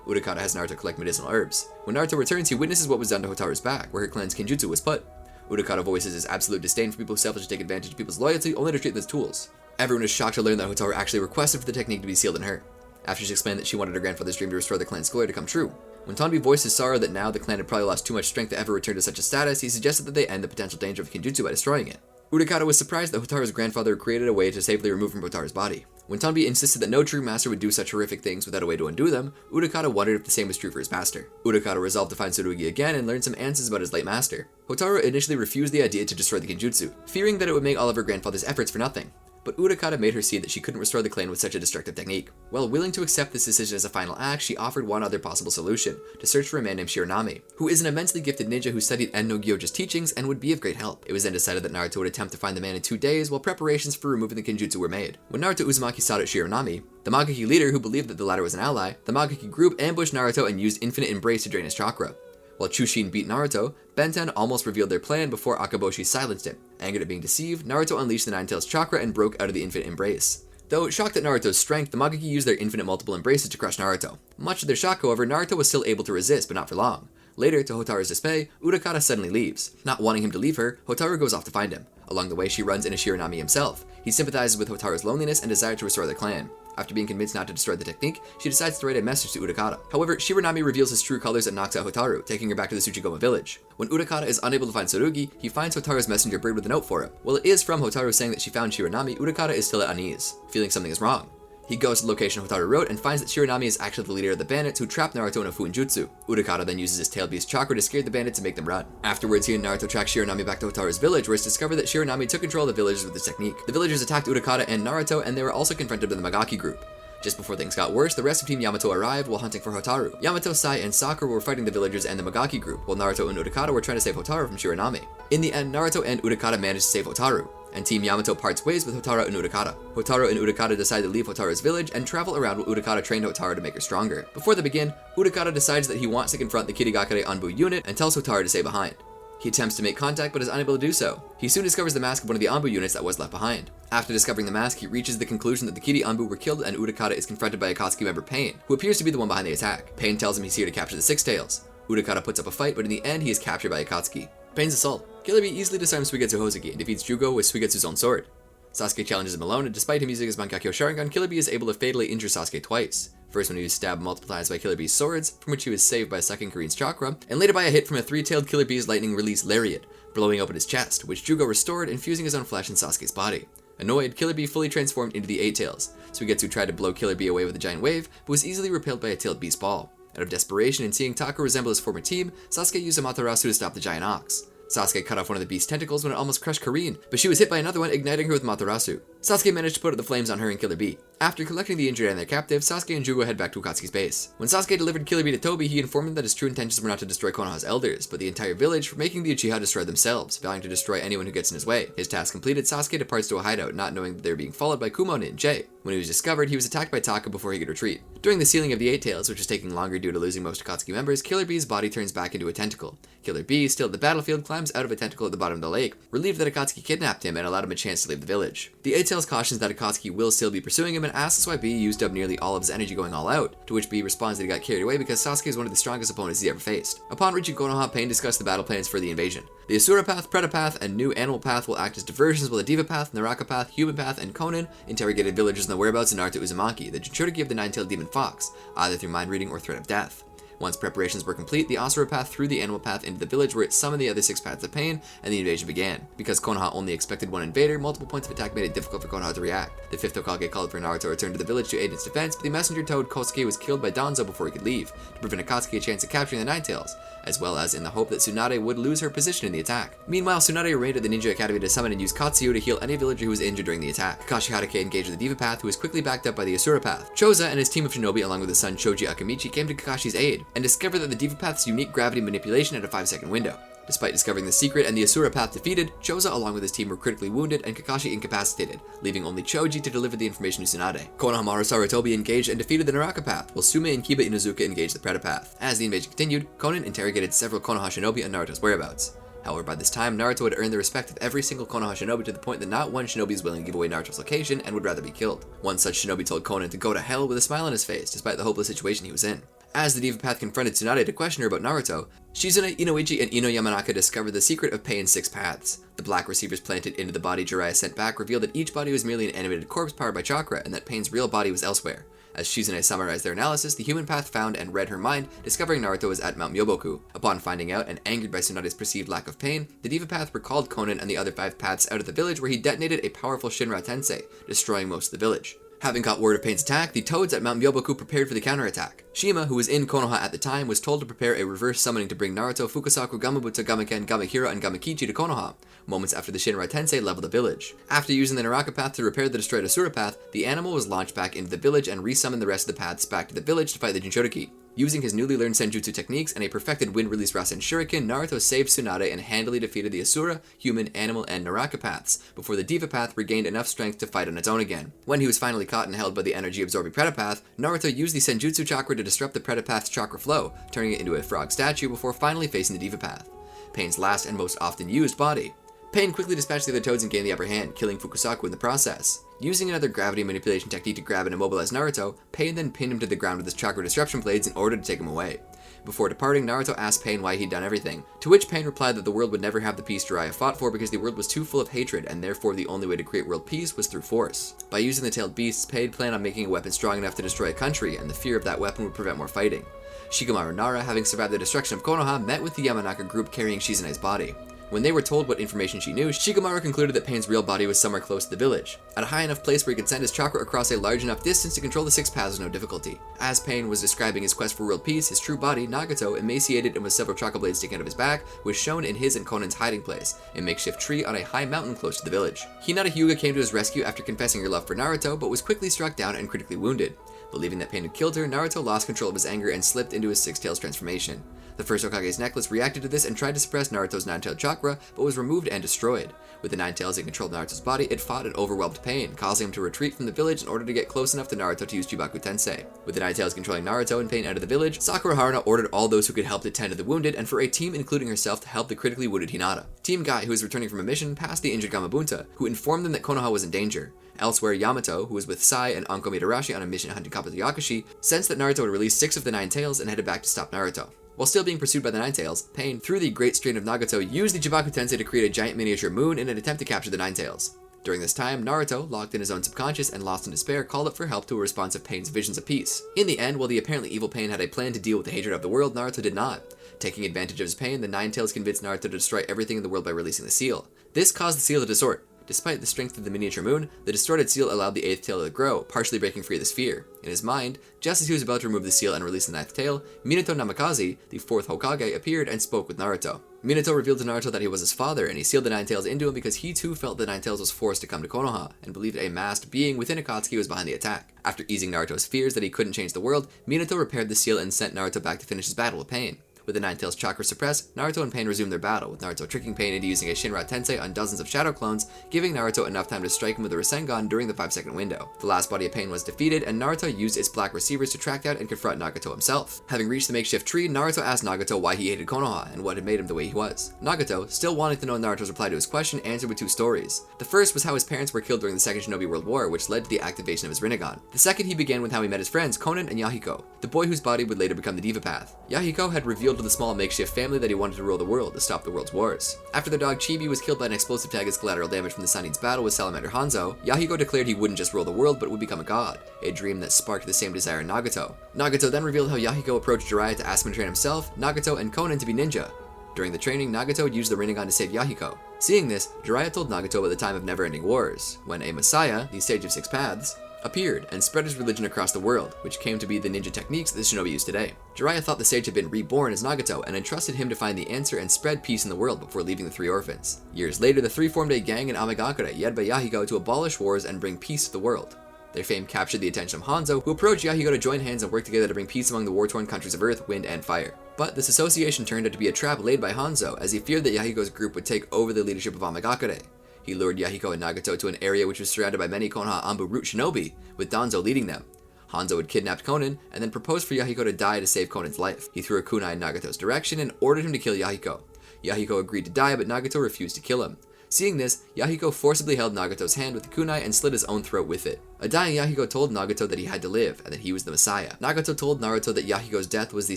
Utakata has Naruto collect medicinal herbs. When Naruto returns, he witnesses what was done to Hotaru's back, where her clan's Kenjutsu was put. Utakata voices his absolute disdain for people who selfishly take advantage of people's loyalty only to treat them as tools. Everyone is shocked to learn that Hotaru actually requested for the technique to be sealed in her, after she explained that she wanted her grandfather's dream to restore the clan's glory to come true. When Tonbi voiced his sorrow that now the clan had probably lost too much strength to ever return to such a status, he suggested that they end the potential danger of Kenjutsu by destroying it. Utakata was surprised that Hotaru's grandfather created a way to safely remove from Hotaru's body. When Tonbi insisted that no true master would do such horrific things without a way to undo them, Utakata wondered if the same was true for his master. Utakata resolved to find Tsurugi again and learn some answers about his late master. Hotaru initially refused the idea to destroy the Kenjutsu, fearing that it would make all of her grandfather's efforts for nothing. But Utakata made her see that she couldn't restore the clan with such a destructive technique. While willing to accept this decision as a final act, she offered one other possible solution, to search for a man named Shiranami, who is an immensely gifted ninja who studied En no Gyoja's teachings and would be of great help. It was then decided that Naruto would attempt to find the man in 2 days while preparations for removing the Kenjutsu were made. When Naruto Uzumaki sought out Shiranami, the Magaki leader, who believed that the latter was an ally, the Magaki group ambushed Naruto and used Infinite Embrace to drain his chakra. While Chushin beat Naruto, Benten almost revealed their plan before Akaboshi silenced him. Angered at being deceived, Naruto unleashed the Nine-Tails chakra and broke out of the Infinite Embrace. Though shocked at Naruto's strength, the Magaki used their infinite multiple embraces to crush Naruto. Much to their shock, however, Naruto was still able to resist, but not for long. Later, to Hotaru's dismay, Utakata suddenly leaves. Not wanting him to leave her, Hotaru goes off to find him. Along the way, she runs into Shiranami himself. He sympathizes with Hotaru's loneliness and desire to restore their clan. After being convinced not to destroy the technique, she decides to write a message to Utakata. However, Shiranami reveals his true colors and knocks out Hotaru, taking her back to the Tsuchigoma village. When Utakata is unable to find Tsurugi, he finds Hotaru's messenger bird with a note for him. While it is from Hotaru saying that she found Shiranami, Utakata is still at unease, feeling something is wrong. He goes to the location Hotaru wrote and finds that Shiranami is actually the leader of the bandits who trapped Naruto in a Fuinjutsu. Utakata then uses his tail beast chakra to scare the bandits and make them run. Afterwards, he and Naruto track Shiranami back to Hotaru's village, where it's discovered that Shiranami took control of the villagers with this technique. The villagers attacked Utakata and Naruto, and they were also confronted by the Magaki group. Just before things got worse, the rest of Team Yamato arrived while hunting for Hotaru. Yamato, Sai, and Sakura were fighting the villagers and the Magaki group, while Naruto and Utakata were trying to save Hotaru from Shiranami. In the end, Naruto and Utakata managed to save Hotaru, and Team Yamato parts ways with Hotaru and Utakata. Hotaru and Utakata decide to leave Hotaru's village and travel around while Utakata trained Hotaru to make her stronger. Before they begin, Utakata decides that he wants to confront the Kirigakure Anbu unit and tells Hotaru to stay behind. He attempts to make contact but is unable to do so. He soon discovers the mask of one of the Anbu units that was left behind. After discovering the mask, he reaches the conclusion that the Kiri Anbu were killed and Utakata is confronted by Akatsuki member Pain, who appears to be the one behind the attack. Pain tells him he's here to capture the Six Tails. Utakata puts up a fight, but in the end he is captured by Akatsuki. Pain's assault. Killer Bee easily disarms Suigetsu Hozuki and defeats Jūgo with Suigetsu's own sword. Sasuke challenges him alone, and despite him using his Bankakyo Sharingan, Killer Bee is able to fatally injure Sasuke twice. First when he was stabbed multiple times by Killer Bee's swords, from which he was saved by sucking Karin's chakra, and later by a hit from a three-tailed Killer Bee's lightning release lariat, blowing open his chest, which Jūgo restored, infusing his own flesh in Sasuke's body. Annoyed, Killer Bee fully transformed into the Eight Tails. Suigetsu tried to blow Killer Bee away with a giant wave, but was easily repelled by a tailed beast ball. Out of desperation and seeing Taka resemble his former team, Sasuke used Amaterasu to stop the giant ox. Sasuke cut off one of the beast's tentacles when it almost crushed Karin, but she was hit by another one, igniting her with Amaterasu. Sasuke managed to put out the flames on her and Killer Bee. After collecting the injured and their captive, Sasuke and Jūgo head back to Akatsuki's base. When Sasuke delivered Killer Bee to Tobi, he informed him that his true intentions were not to destroy Konoha's elders, but the entire village, for making the Uchiha destroy themselves, vowing to destroy anyone who gets in his way. His task completed, Sasuke departs to a hideout, not knowing that they were being followed by Kumon and Jay. When he was discovered, he was attacked by Taka before he could retreat. During the sealing of the Eight Tails, which was taking longer due to losing most Akatsuki members, Killer Bee's body turns back into a tentacle. Killer Bee, still at the battlefield, climbs out of a tentacle at the bottom of the lake, relieved that Akatsuki kidnapped him and allowed him a chance to leave the village. The Eight Tails cautions that Akatsuki will still be pursuing him and asks why Bee used up nearly all of his energy going all out, to which Bee responds that he got carried away because Sasuke is one of the strongest opponents he ever faced. Upon reaching Konoha, Pain discussed the battle plans for the invasion. The Asura Path, Preta Path, and New Animal Path will act as diversions, while the Diva Path, Naraka Path, Human Path, and Konin interrogated villagers in the whereabouts of Naruto Uzumaki, the Jinchuriki of the Nine-Tailed Demon Fox, either through mind reading or threat of death. Once preparations were complete, the Asura path threw the animal path into the village where it summoned the other 6 paths of pain, and the invasion began. Because Konoha only expected one invader, multiple points of attack made it difficult for Konoha to react. The 5th Hokage called for Naruto to return to the village to aid its defense, but the messenger told Kosuke was killed by Danzo before he could leave, to prevent Akatsuki a chance of capturing the Nine Tails, as well as in the hope that Tsunade would lose her position in the attack. Meanwhile, Tsunade arranged at the Ninja Academy to summon and use Katsuyu to heal any villager who was injured during the attack. Kakashi Hatake engaged with the Diva path, who was quickly backed up by the Asura path. Choza and his team of Shinobi, along with his son Choji Akamichi, came to Kakashi's aid, and discovered that the Diva path's unique gravity manipulation had a 5-second window. Despite discovering the secret and the Asura path defeated, Choza along with his team were critically wounded and Kakashi incapacitated, leaving only Choji to deliver the information to Tsunade. Konohamaru Sarutobi engaged and defeated the Naraka path, while Sume and Kiba Inuzuka engaged the Preta path. As the invasion continued, Konan interrogated several Konoha shinobi on Naruto's whereabouts. However, by this time, Naruto had earned the respect of every single Konoha shinobi to the point that not one shinobi is willing to give away Naruto's location and would rather be killed. One such shinobi told Konan to go to hell with a smile on his face, despite the hopeless situation he was in. As the Diva path confronted Tsunade to question her about Naruto, Shizune, Inoichi, and Ino Yamanaka discovered the secret of Pain's 6 paths. The black receivers planted into the body Jiraiya sent back revealed that each body was merely an animated corpse powered by chakra, and that Pain's real body was elsewhere. As Shizune summarized their analysis, the human path found and read her mind, discovering Naruto was at Mount Myoboku. Upon finding out, and angered by Tsunade's perceived lack of pain, the Diva path recalled Konan and the other 5 paths out of the village, where he detonated a powerful Shinra Tensei, destroying most of the village. Having got word of Pain's attack, the Toads at Mount Myoboku prepared for the counterattack. Shima, who was in Konoha at the time, was told to prepare a reverse summoning to bring Naruto, Fukasaku, Gamabuta, Gamaken, Gamahira, and Gamakichi to Konoha, moments after the Shinra Tensei leveled the village. After using the Naraka path to repair the destroyed Asura path, the animal was launched back into the village and resummoned the rest of the paths back to the village to fight the Jinchuriki. Using his newly learned Senjutsu techniques and a perfected wind-release Rasen Shuriken, Naruto saved Tsunade and handily defeated the Asura, human, animal, and Naraka paths, before the Diva path regained enough strength to fight on its own again. When he was finally caught and held by the energy-absorbing Preta path, Naruto used the Senjutsu chakra to disrupt the Preta path's chakra flow, turning it into a frog statue before finally facing the Diva path. Pain's last and most often used body. Pain quickly dispatched the other Toads and gained the upper hand, killing Fukusaku in the process. Using another gravity manipulation technique to grab and immobilize Naruto, Pain then pinned him to the ground with his chakra disruption blades in order to take him away. Before departing, Naruto asked Pain why he'd done everything, to which Pain replied that the world would never have the peace Jiraiya fought for because the world was too full of hatred, and therefore the only way to create world peace was through force. By using the tailed beasts, Pain planned on making a weapon strong enough to destroy a country, and the fear of that weapon would prevent more fighting. Shikamaru Nara, having survived the destruction of Konoha, met with the Yamanaka group carrying Shizune's body. When they were told what information she knew, Shikamaru concluded that Pain's real body was somewhere close to the village, at a high enough place where he could send his chakra across a large enough distance to control the 6 paths with no difficulty. As Pain was describing his quest for world peace, his true body, Nagato, emaciated and with several chakra blades sticking out of his back, was shown in his and Konan's hiding place, a makeshift tree on a high mountain close to the village. Hinata Hyuga came to his rescue after confessing her love for Naruto, but was quickly struck down and critically wounded. Believing that Pain had killed her, Naruto lost control of his anger and slipped into his 6 tails transformation. The first Hokage's necklace reacted to this and tried to suppress Naruto's 9-tailed chakra, but was removed and destroyed. With the 9 tails that controlled Naruto's body, it fought and overwhelmed Pain, causing him to retreat from the village in order to get close enough to Naruto to use Jubaku Tensei. With the 9 tails controlling Naruto and Pain out of the village, Sakura Haruna ordered all those who could help to tend to the wounded and for a team including herself to help the critically wounded Hinata. Team Guy, who was returning from a mission, passed the injured Gamabunta, who informed them that Konoha was in danger. Elsewhere, Yamato, who was with Sai and Anko Midarashi on a mission hunting Kabuto Yakashi, sensed that Naruto had released 6 of the 9 tails and headed back to stop Naruto. While still being pursued by the 9 tails, Pain, through the great strain of Nagato, used the Jubaku Tensei to create a giant miniature moon in an attempt to capture the 9 tails. During this time, Naruto, locked in his own subconscious and lost in despair, called up for help to a response of Pain's visions of peace. In the end, while the apparently evil Pain had a plan to deal with the hatred of the world, Naruto did not. Taking advantage of his pain, the 9 tails convinced Naruto to destroy everything in the world by releasing the seal. This caused the seal to distort. Despite the strength of the miniature moon, the distorted seal allowed the 8th tail to grow, partially breaking free of the sphere. In his mind, just as he was about to remove the seal and release the 9th tail, Minato Namikaze, the 4th Hokage, appeared and spoke with Naruto. Minato revealed to Naruto that he was his father, and he sealed the 9 tails into him because he too felt the 9 tails was forced to come to Konoha, and believed a masked being within Akatsuki was behind the attack. After easing Naruto's fears that he couldn't change the world, Minato repaired the seal and sent Naruto back to finish his battle with Pain. With the 9 tails chakra suppressed, Naruto and Pain resumed their battle, with Naruto tricking Pain into using a Shinra Tensei on dozens of shadow clones, giving Naruto enough time to strike him with a Rasengan during the 5-second window. The last body of Pain was defeated, and Naruto used its black receivers to track down and confront Nagato himself. Having reached the makeshift tree, Naruto asked Nagato why he hated Konoha, and what had made him the way he was. Nagato, still wanting to know Naruto's reply to his question, answered with 2 stories. The first was how his parents were killed during the Second Shinobi World War, which led to the activation of his Rinnegan. The second he began with how he met his friends, Konan and Yahiko, the boy whose body would later become the Diva path. Yahiko had revealed appealed to the small makeshift family that he wanted to rule the world to stop the world's wars. After their dog Chibi was killed by an explosive tag as collateral damage from the Sanin's battle with Salamander Hanzo, Yahiko declared he wouldn't just rule the world but would become a god, a dream that sparked the same desire in Nagato. Nagato then revealed how Yahiko approached Jiraiya to ask him to train himself, Nagato, and Konan to be ninja. During the training, Nagato would use the Rinnegan to save Yahiko. Seeing this, Jiraiya told Nagato about the time of never-ending wars, when a messiah, the Sage of Six Paths, appeared and spread his religion across the world, which came to be the ninja techniques that the shinobi use today. Jiraiya thought the sage had been reborn as Nagato and entrusted him to find the answer and spread peace in the world before leaving the three orphans. Years later, the three formed a gang in Amagakure led by Yahiko to abolish wars and bring peace to the world. Their fame captured the attention of Hanzo, who approached Yahiko to join hands and work together to bring peace among the war-torn countries of Earth, Wind, and Fire. But this association turned out to be a trap laid by Hanzo, as he feared that Yahiko's group would take over the leadership of Amagakure. He lured Yahiko and Nagato to an area which was surrounded by many Konoha Anbu root shinobi, with Danzo leading them. Hanzo had kidnapped Konan, and then proposed for Yahiko to die to save Konan's life. He threw a kunai in Nagato's direction and ordered him to kill Yahiko. Yahiko agreed to die, but Nagato refused to kill him. Seeing this, Yahiko forcibly held Nagato's hand with the kunai and slit his own throat with it. A dying Yahiko told Nagato that he had to live, and that he was the Messiah. Nagato told Naruto that Yahiko's death was the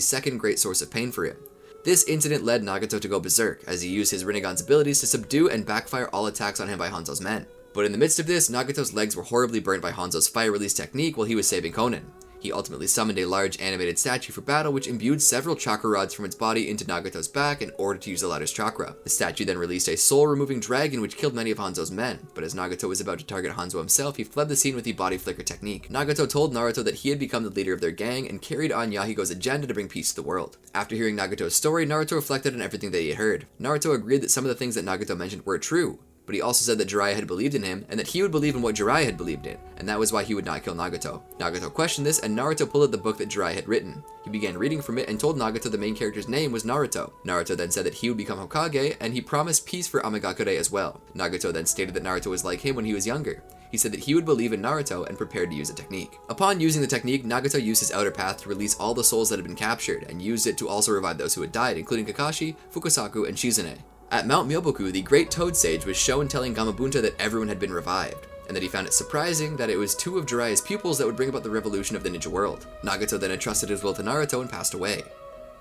second great source of pain for him. This incident led Nagato to go berserk, as he used his Rinnegan's abilities to subdue and backfire all attacks on him by Hanzo's men. But in the midst of this, Nagato's legs were horribly burnt by Hanzo's fire release technique while he was saving Konan. He ultimately summoned a large animated statue for battle, which imbued several chakra rods from its body into Nagato's back in order to use the latter's chakra. The statue then released a soul-removing dragon which killed many of Hanzo's men, but as Nagato was about to target Hanzo himself, he fled the scene with the body flicker technique. Nagato told Naruto that he had become the leader of their gang and carried on Yahiko's agenda to bring peace to the world. After hearing Nagato's story, Naruto reflected on everything that he had heard. Naruto agreed that some of the things that Nagato mentioned were true, but he also said that Jiraiya had believed in him, and that he would believe in what Jiraiya had believed in, and that was why he would not kill Nagato. Nagato questioned this, and Naruto pulled out the book that Jiraiya had written. He began reading from it and told Nagato the main character's name was Naruto. Naruto then said that he would become Hokage, and he promised peace for Amagakure as well. Nagato then stated that Naruto was like him when he was younger. He said that he would believe in Naruto and prepared to use the technique. Upon using the technique, Nagato used his outer path to release all the souls that had been captured, and used it to also revive those who had died, including Kakashi, Fukusaku, and Shizune. At Mount Myoboku, the Great Toad Sage was shown telling Gamabunta that everyone had been revived, and that he found it surprising that it was two of Jiraiya's pupils that would bring about the revolution of the ninja world. Nagato then entrusted his will to Naruto and passed away.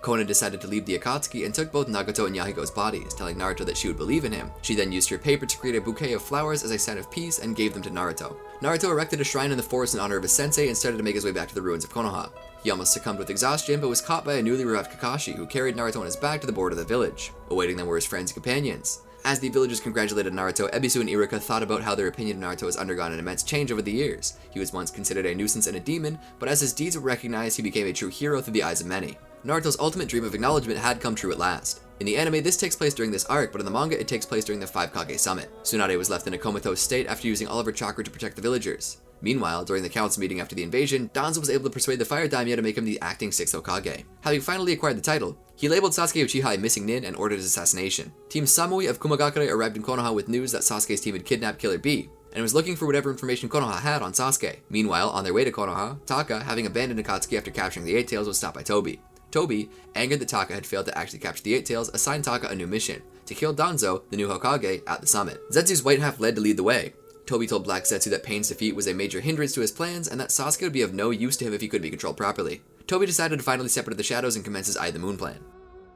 Konan decided to leave the Akatsuki and took both Nagato and Yahiko's bodies, telling Naruto that she would believe in him. She then used her paper to create a bouquet of flowers as a sign of peace and gave them to Naruto. Naruto erected a shrine in the forest in honor of his sensei and started to make his way back to the ruins of Konoha. He almost succumbed with exhaustion, but was caught by a newly revived Kakashi, who carried Naruto on his back to the border of the village. Awaiting them were his friends and companions. As the villagers congratulated Naruto, Ebisu and Iruka thought about how their opinion of Naruto has undergone an immense change over the years. He was once considered a nuisance and a demon, but as his deeds were recognized, he became a true hero through the eyes of many. Naruto's ultimate dream of acknowledgement had come true at last. In the anime, this takes place during this arc, but in the manga, it takes place during the 5 Kage Summit. Tsunade was left in a comatose state after using all of her chakra to protect the villagers. Meanwhile, during the council meeting after the invasion, Danzo was able to persuade the Fire Daimyo to make him the acting 6th Hokage. Having finally acquired the title, he labeled Sasuke Uchiha a missing nin and ordered his assassination. Team Samui of Kumagakure arrived in Konoha with news that Sasuke's team had kidnapped Killer B, and was looking for whatever information Konoha had on Sasuke. Meanwhile, on their way to Konoha, Taka, having abandoned Akatsuki after capturing the Eight Tails, was stopped by Tobi. Tobi, angered that Taka had failed to actually capture the Eight Tails, assigned Taka a new mission, to kill Danzo, the new Hokage, at the summit. Zetsu's white half led to lead the way. Tobi told Black Zetsu that Pain's defeat was a major hindrance to his plans, and that Sasuke would be of no use to him if he could be controlled properly. Tobi decided to finally step into the shadows and commence his Eye of the Moon plan.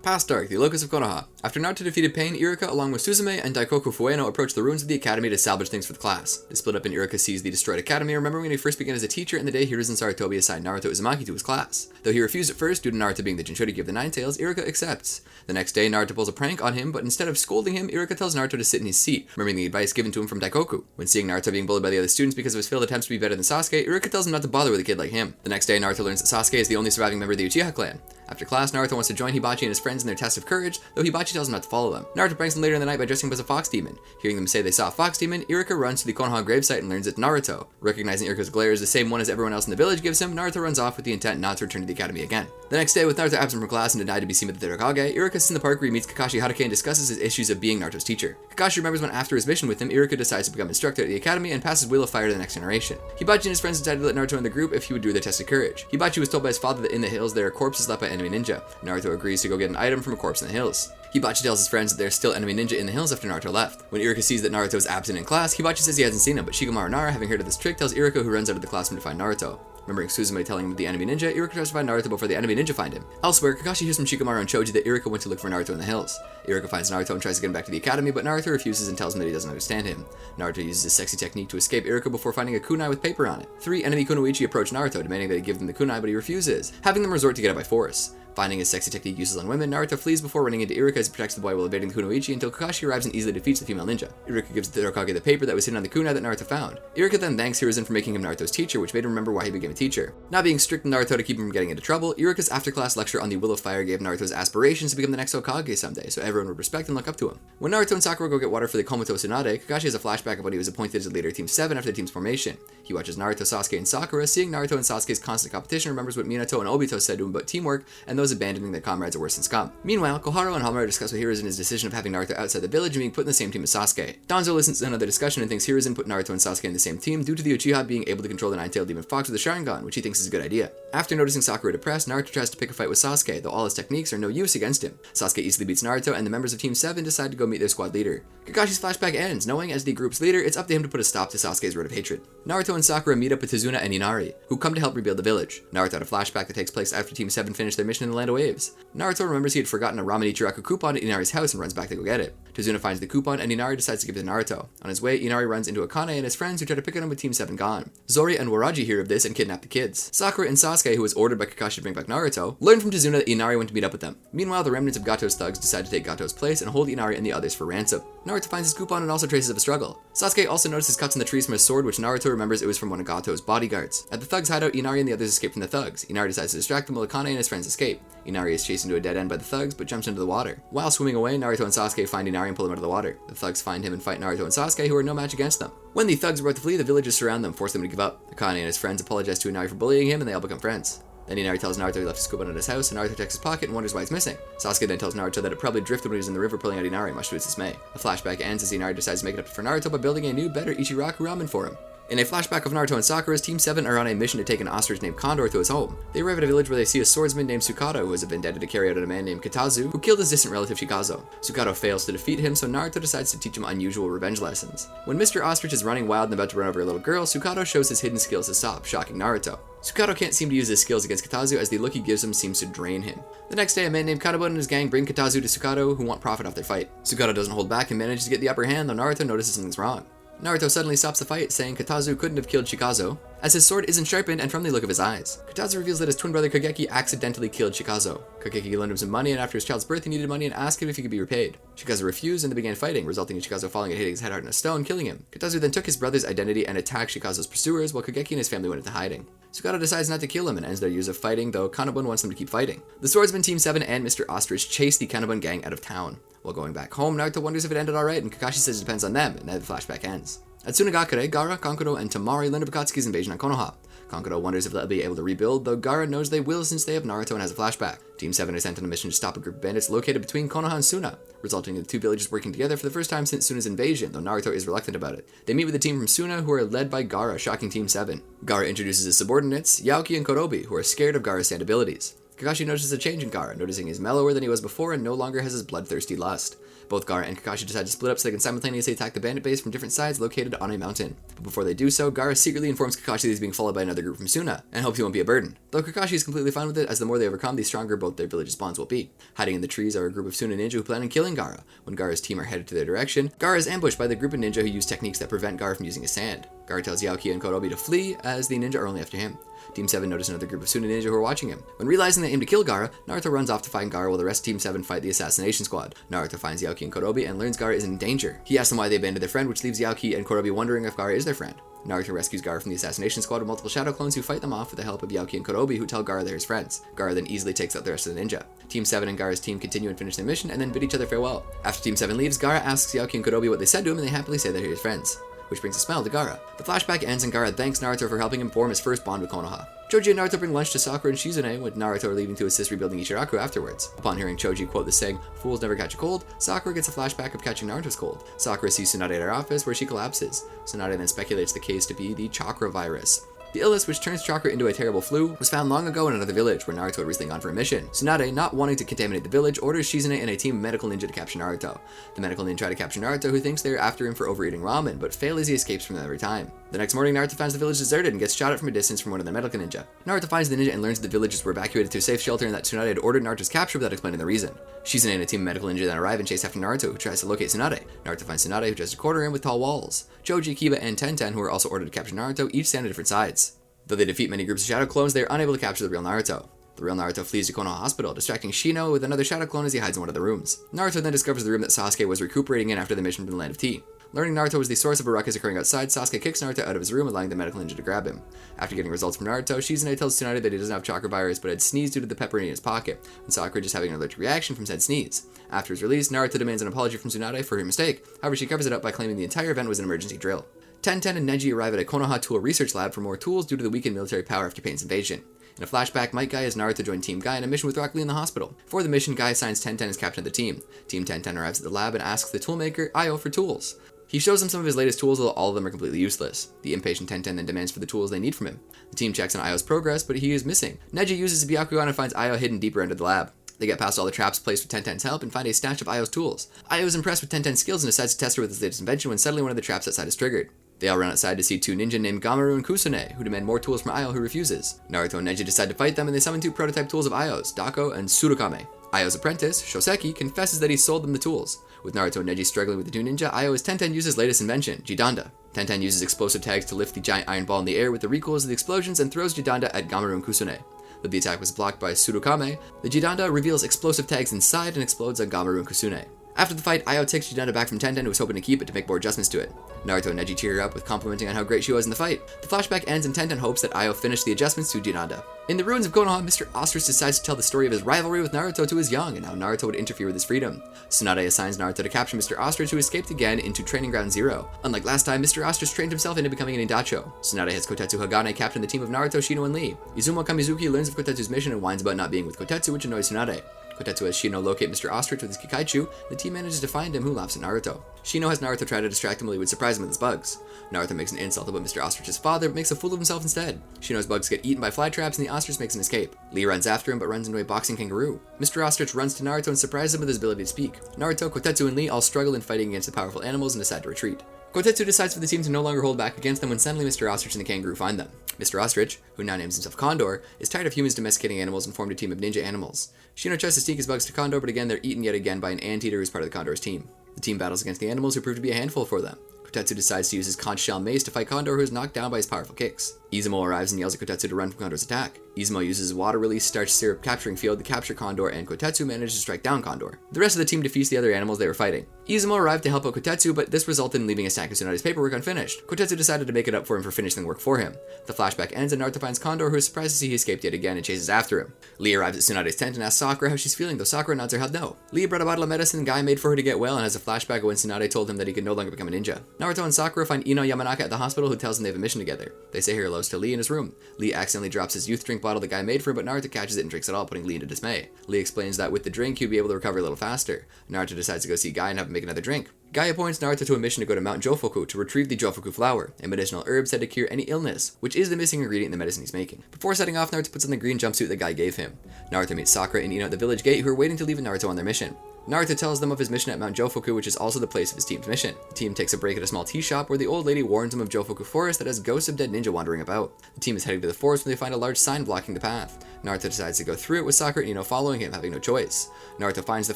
Past arc, the locus of Konoha. After Naruto defeated Pain, Iruka, along with Suzume and Daikoku Fueno, approached the ruins of the academy to salvage things for the class. They split up and Iruka sees the destroyed academy, remembering when he first began as a teacher and the day Hiruzen Sarutobi assigned Naruto Uzumaki to his class. Though he refused at first due to Naruto being the Jinchuriki of the Nine Tails, Iruka accepts. The next day, Naruto pulls a prank on him, but instead of scolding him, Iruka tells Naruto to sit in his seat, remembering the advice given to him from Daikoku. When seeing Naruto being bullied by the other students because of his failed attempts to be better than Sasuke, Iruka tells him not to bother with a kid like him. The next day, Naruto learns that Sasuke is the only surviving member of the Uchiha clan. After class, Naruto wants to join Hibachi and his friends in their test of courage, though Hibachi tells him not to follow them. Naruto pranks them later in the night by dressing up as a fox demon. Hearing them say they saw a fox demon, Iruka runs to the Konoha gravesite and learns it's Naruto. Recognizing Iruka's glare is the same one as everyone else in the village gives him, Naruto runs off with the intent not to return to the academy again. The next day, with Naruto absent from class and denied to be seen with the third Hokage, Iruka sits in the park where he meets Kakashi Hatake and discusses his issues of being Naruto's teacher. Kakashi remembers when after his mission with him, Iruka decides to become instructor at the academy and passes Wheel of Fire to the next generation. Hibachi and his friends decided to let Naruto in the group if he would do their test of courage. Hibachi was told by his father that in the hills there are corpses left by enemy ninja. Naruto agrees to go get an item from a corpse in the hills. Hibachi tells his friends that there's still enemy ninja in the hills after Naruto left. When Iruka sees that Naruto is absent in class, Hibachi says he hasn't seen him, but Shikamaru Nara, having heard of this trick, tells Iruka, who runs out of the classroom to find Naruto. Remembering Suzume telling him of the enemy ninja, Iruka tries to find Naruto before the enemy ninja find him. Elsewhere, Kakashi hears from Shikamaru and Choji that Iruka went to look for Naruto in the hills. Iruka finds Naruto and tries to get him back to the academy, but Naruto refuses and tells him that he doesn't understand him. Naruto uses his sexy technique to escape Iruka before finding a kunai with paper on it. 3 enemy kunoichi approach Naruto, demanding that he give them the kunai, but he refuses, having them resort to get it by force. Finding his sexy technique useless on women, Naruto flees before running into Iruka as he protects the boy while evading the kunoichi until Kakashi arrives and easily defeats the female ninja. Iruka gives the Hokage the paper that was hidden on the kunai that Naruto found. Iruka then thanks Hiruzen for making him Naruto's teacher, which made him remember why he became a teacher. Not being strict with Naruto to keep him from getting into trouble, Iruka's after-class lecture on the Will of Fire gave Naruto's aspirations to become the next Hokage someday, so everyone would respect and look up to him. When Naruto and Sakura go get water for the Komoto Tsunade, Kakashi has a flashback of when he was appointed as the leader of Team 7 after the team's formation. He watches Naruto, Sasuke, and Sakura, seeing Naruto and Sasuke's constant competition, remembers what Minato and Obito said to him about teamwork and those abandoning their comrades are worse than scum. Meanwhile, Koharu and Hamaru discuss with Hiruzen his decision of having Naruto outside the village and being put in the same team as Sasuke. Danzo listens to another discussion and thinks Hiruzen put Naruto and Sasuke in the same team due to the Uchiha being able to control the nine-tailed demon fox with a Sharingan, which he thinks is a good idea. After noticing Sakura depressed, Naruto tries to pick a fight with Sasuke, though all his techniques are no use against him. Sasuke easily beats Naruto, and the members of Team 7 decide to go meet their squad leader. Kakashi's flashback ends, knowing as the group's leader, it's up to him to put a stop to Sasuke's road of hatred. Naruto and Sakura meet up with Tsunade and Inari, who come to help rebuild the village. Naruto had a flashback that takes place after Team 7 finished their mission in the Land of Waves. Naruto remembers he had forgotten a Ramen Ichiraku coupon at Inari's house and runs back to go get it. Tsunade finds the coupon and Inari decides to give it to Naruto. On his way, Inari runs into Akane and his friends who try to pick on him with Team 7 gone. Zori and Waraji hear of this and kidnap the kids. Sakura and Sasuke, who was ordered by Kakashi to bring back Naruto, learn from Tsunade that Inari went to meet up with them. Meanwhile, the remnants of Gato's thugs decide to take Gato's place and hold Inari and the others for ransom. Naruto finds his coupon and also traces of a struggle. Sasuke also notices cuts in the trees from his sword, which Naruto remembers it was from one of Gato's bodyguards. At the thugs' hideout, Inari and the others escape from the thugs. Inari decides to distract them while Akane and his friends escape. Inari is chased into a dead end by the thugs, but jumps into the water. While swimming away, Naruto and Sasuke find Inari and pull him out of the water. The thugs find him and fight Naruto and Sasuke, who are no match against them. When the thugs are about to flee, the villagers surround them, force them to give up. Akane and his friends apologize to Inari for bullying him, and they all become friends. Then Inari tells Naruto he left his coupon at his house, and Naruto checks his pocket and wonders why it's missing. Sasuke then tells Naruto that it probably drifted when he was in the river pulling out Inari, much to his dismay. The flashback ends as Inari decides to make it up for Naruto by building a new, better Ichiraku ramen for him. In a flashback of Naruto and Sakura's, Team 7 are on a mission to take an ostrich named Condor to his home. They arrive at a village where they see a swordsman named Sukato who has a vendetta to carry out on a man named Katazu, who killed his distant relative Shikazo. Sukato fails to defeat him, so Naruto decides to teach him unusual revenge lessons. When Mr. Ostrich is running wild and about to run over a little girl, Sukato shows his hidden skills to stop, shocking Naruto. Sukato can't seem to use his skills against Katazu as the look he gives him seems to drain him. The next day, a man named Kanabun and his gang bring Katazu to Sukato, who want profit off their fight. Sukato doesn't hold back and manages to get the upper hand, though Naruto notices something's wrong. Naruto suddenly stops the fight, saying Katazu couldn't have killed Shikazo, as his sword isn't sharpened and from the look of his eyes. Katazu reveals that his twin brother Kageki accidentally killed Shikazo. Kageki loaned him some money, and after his child's birth he needed money and asked him if he could be repaid. Shikazo refused and they began fighting, resulting in Shikazo falling and hitting his head hard on a stone, killing him. Katazu then took his brother's identity and attacked Shikazo's pursuers, while Kageki and his family went into hiding. Sukato decides not to kill him and ends their years of fighting, though Kanabun wants them to keep fighting. The Swordsman Team 7 and Mr. Ostrich chase the Kanabun gang out of town. While going back home, Naruto wonders if it ended alright, and Kakashi says it depends on them, and then the flashback ends. At Tsunagakure, Gaara, Kankuro, and Temari learn of Akatsuki's invasion on Konoha. Kankuro wonders if they'll be able to rebuild, though Gaara knows they will since they have Naruto and has a flashback. Team 7 is sent on a mission to stop a group of bandits located between Konoha and Suna, resulting in the two villages working together for the first time since Suna's invasion, though Naruto is reluctant about it. They meet with a team from Suna who are led by Gaara, shocking Team 7. Gaara introduces his subordinates, Yaoki and Korobi, who are scared of Gaara's sand abilities. Kakashi notices a change in Gaara, noticing he's mellower than he was before and no longer has his bloodthirsty lust. Both Gaara and Kakashi decide to split up so they can simultaneously attack the bandit base from different sides located on a mountain. But before they do so, Gaara secretly informs Kakashi that he's being followed by another group from Suna, and hopes he won't be a burden. Though Kakashi is completely fine with it, as the more they overcome, the stronger both their villages' bonds will be. Hiding in the trees are a group of Suna ninja who plan on killing Gaara. When Gaara's team are headed to their direction, Gaara is ambushed by the group of ninja who use techniques that prevent Gaara from using his sand. Gaara tells Yaoki and Korobi to flee, as the ninja are only after him. Team 7 notice another group of Suna ninja who are watching him. When realizing they aim to kill Gaara, Naruto runs off to find Gaara while the rest of Team 7 fight the Assassination Squad. Naruto finds Yaoki and Korobi and learns Gaara is in danger. He asks them why they abandoned their friend, which leaves Yaoki and Korobi wondering if Gaara is their friend. Naruto rescues Gaara from the Assassination Squad with multiple shadow clones who fight them off with the help of Yaoki and Korobi, who tell Gaara they're his friends. Gaara then easily takes out the rest of the ninja. Team 7 and Gaara's team continue and finish their mission and then bid each other farewell. After Team 7 leaves, Gaara asks Yaoki and Korobi what they said to him and they happily say that they're his friends, which brings a smile to Gaara. The flashback ends and Gaara thanks Naruto for helping him form his first bond with Konoha. Choji and Naruto bring lunch to Sakura and Shizune, with Naruto leaving to assist rebuilding Ichiraku afterwards. Upon hearing Choji quote the saying, "Fools never catch a cold," Sakura gets a flashback of catching Naruto's cold. Sakura sees Tsunade at her office, where she collapses. Tsunade then speculates the case to be the chakra virus. The illness, which turns chakra into a terrible flu, was found long ago in another village where Naruto had recently gone for a mission. Tsunade, not wanting to contaminate the village, orders Shizune and a team of medical ninja to capture Naruto. The medical ninja try to capture Naruto, who thinks they're after him for overeating ramen, but fail as he escapes from them every time. The next morning, Naruto finds the village deserted and gets shot at from a distance from one of the medical ninja. Naruto finds the ninja and learns that the villagers were evacuated to a safe shelter and that Tsunade had ordered Naruto's capture without explaining the reason. Shizune and a team of medical ninja then arrive and chase after Naruto, who tries to locate Tsunade. Naruto finds Tsunade, who tries to corner him with tall walls. Choji, Kiba, and Tenten, who are also ordered to capture Naruto, each stand on different sides. Though they defeat many groups of shadow clones, they are unable to capture the real Naruto. The real Naruto flees to Konoha Hospital, distracting Shino with another shadow clone as he hides in one of the rooms. Naruto then discovers the room that Sasuke was recuperating in after the mission from the Land of Tea. Learning Naruto was the source of a ruckus occurring outside, Sasuke kicks Naruto out of his room, allowing the medical ninja to grab him. After getting results from Naruto, Shizune tells Tsunade that he doesn't have chakra virus but had sneezed due to the pepperoni in his pocket, and Sakura just having an allergic reaction from said sneeze. After his release, Naruto demands an apology from Tsunade for her mistake, however she covers it up by claiming the entire event was an emergency drill. Tenten and Neji arrive at a Konoha tool research lab for more tools due to the weakened military power after Pain's invasion. In a flashback, Might Guy as Naruto joined Team Guy on a mission with Rock Lee in the hospital. For the mission, Guy assigns Tenten as captain of the team. Team Tenten arrives at the lab and asks the toolmaker, Ayo, for tools. He shows them some of his latest tools, although all of them are completely useless. The impatient Tenten then demands for the tools they need from him. The team checks on Ayo's progress, but he is missing. Neji uses the Byakugan and finds Ayo hidden deeper into the lab. They get past all the traps placed with Tenten's help and find a stash of Ayo's tools. Ayo is impressed with Tenten's skills and decides to test her with his latest invention when suddenly one of the traps outside is triggered. They all run outside to see two ninja named Gamaru and Kusune, who demand more tools from Ayo, who refuses. Naruto and Neji decide to fight them and they summon two prototype tools of Ayo's, Dako and Surukame. Ayo's apprentice, Shoseki, confesses that he sold them the tools. With Naruto and Neji struggling with the two ninja, Ayo's Tenten uses latest invention, Jidanda. Tenten uses explosive tags to lift the giant iron ball in the air with the recoils of the explosions and throws Jidanda at Gamaru and Kusune. But the attack was blocked by Surukame. The Jidanda reveals explosive tags inside and explodes on Gamaru and Kusune. After the fight, Ayo takes Jidanda back from Tenten, who was hoping to keep it to make more adjustments to it. Naruto and Neji cheer her up with complimenting on how great she was in the fight. The flashback ends and Tenten hopes that Ayo finished the adjustments to Jidanda. In the ruins of Konoha, Mr. Ostrich decides to tell the story of his rivalry with Naruto to his young and how Naruto would interfere with his freedom. Tsunade assigns Naruto to capture Mr. Ostrich, who escaped again into Training Ground Zero. Unlike last time, Mr. Ostrich trained himself into becoming an Indacho. Tsunade has Kotetsu Hagane captain the team of Naruto, Shino, and Lee. Izumo Kamizuki learns of Kotetsu's mission and whines about not being with Kotetsu, which annoys Tsunade. Kotetsu has Shino locate Mr. Ostrich with his Kikaichu. The team manages to find him, who laughs at Naruto. Shino has Naruto try to distract him while he would surprise him with his bugs. Naruto makes an insult about Mr. Ostrich's father, but makes a fool of himself instead. Shino's bugs get eaten by fly traps and the ostrich makes an escape. Lee runs after him but runs into a boxing kangaroo. Mr. Ostrich runs to Naruto and surprises him with his ability to speak. Naruto, Kotetsu, and Lee all struggle in fighting against the powerful animals and decide to retreat. Kotetsu decides for the team to no longer hold back against them when suddenly Mr. Ostrich and the kangaroo find them. Mr. Ostrich, who now names himself Condor, is tired of humans domesticating animals and formed a team of ninja animals. Shino tries to sneak his bugs to Condor, but again they're eaten yet again by an anteater who's part of the Condor's team. The team battles against the animals, who prove to be a handful for them. Kotetsu decides to use his conch shell mace to fight Condor, who is knocked down by his powerful kicks. Izumo arrives and yells at Kotetsu to run from Condor's attack. Izumo uses his water-release starch syrup capturing field to capture Condor, and Kotetsu manages to strike down Condor. The rest of the team defeats the other animals they were fighting. Izumo arrived to help out Kotetsu, but this resulted in leaving a stack of Tsunade's paperwork unfinished. Kotetsu decided to make it up for him for finishing the work for him. The flashback ends and Naruto finds Condor, who is surprised to see he escaped yet again and chases after him. Lee arrives at Tsunade's tent and asks Sakura how she's feeling, though Sakura nods her head no. Lee brought a bottle of medicine Guy made for her to get well and has a flashback of when Tsunade told him that he could no longer become a ninja. Naruto and Sakura find Ino Yamanaka at the hospital, who tells them they have a mission together. They say hellos to Lee in his room. Lee accidentally drops his youth drink bottle the Guy made for him, but Naruto catches it and drinks it all, putting Lee into dismay. Lee explains that with the drink he'd be able to recover a little faster. Naruto decides to go see Guy and have him make another drink. Guy appoints Naruto to a mission to go to Mount Jofuku to retrieve the Jofuku flower, a medicinal herb said to cure any illness, which is the missing ingredient in the medicine he's making. Before setting off, Naruto puts on the green jumpsuit the Guy gave him. Naruto meets Sakura and Ino at the village gate, who are waiting to leave Naruto on their mission. Naruto tells them of his mission at Mount Jofuku, which is also the place of his team's mission. The team takes a break at a small tea shop where the old lady warns them of Jofuku Forest that has ghosts of dead ninja wandering about. The team is heading to the forest when they find a large sign blocking the path. Naruto decides to go through it with Sakura and Ino following him, having no choice. Naruto finds the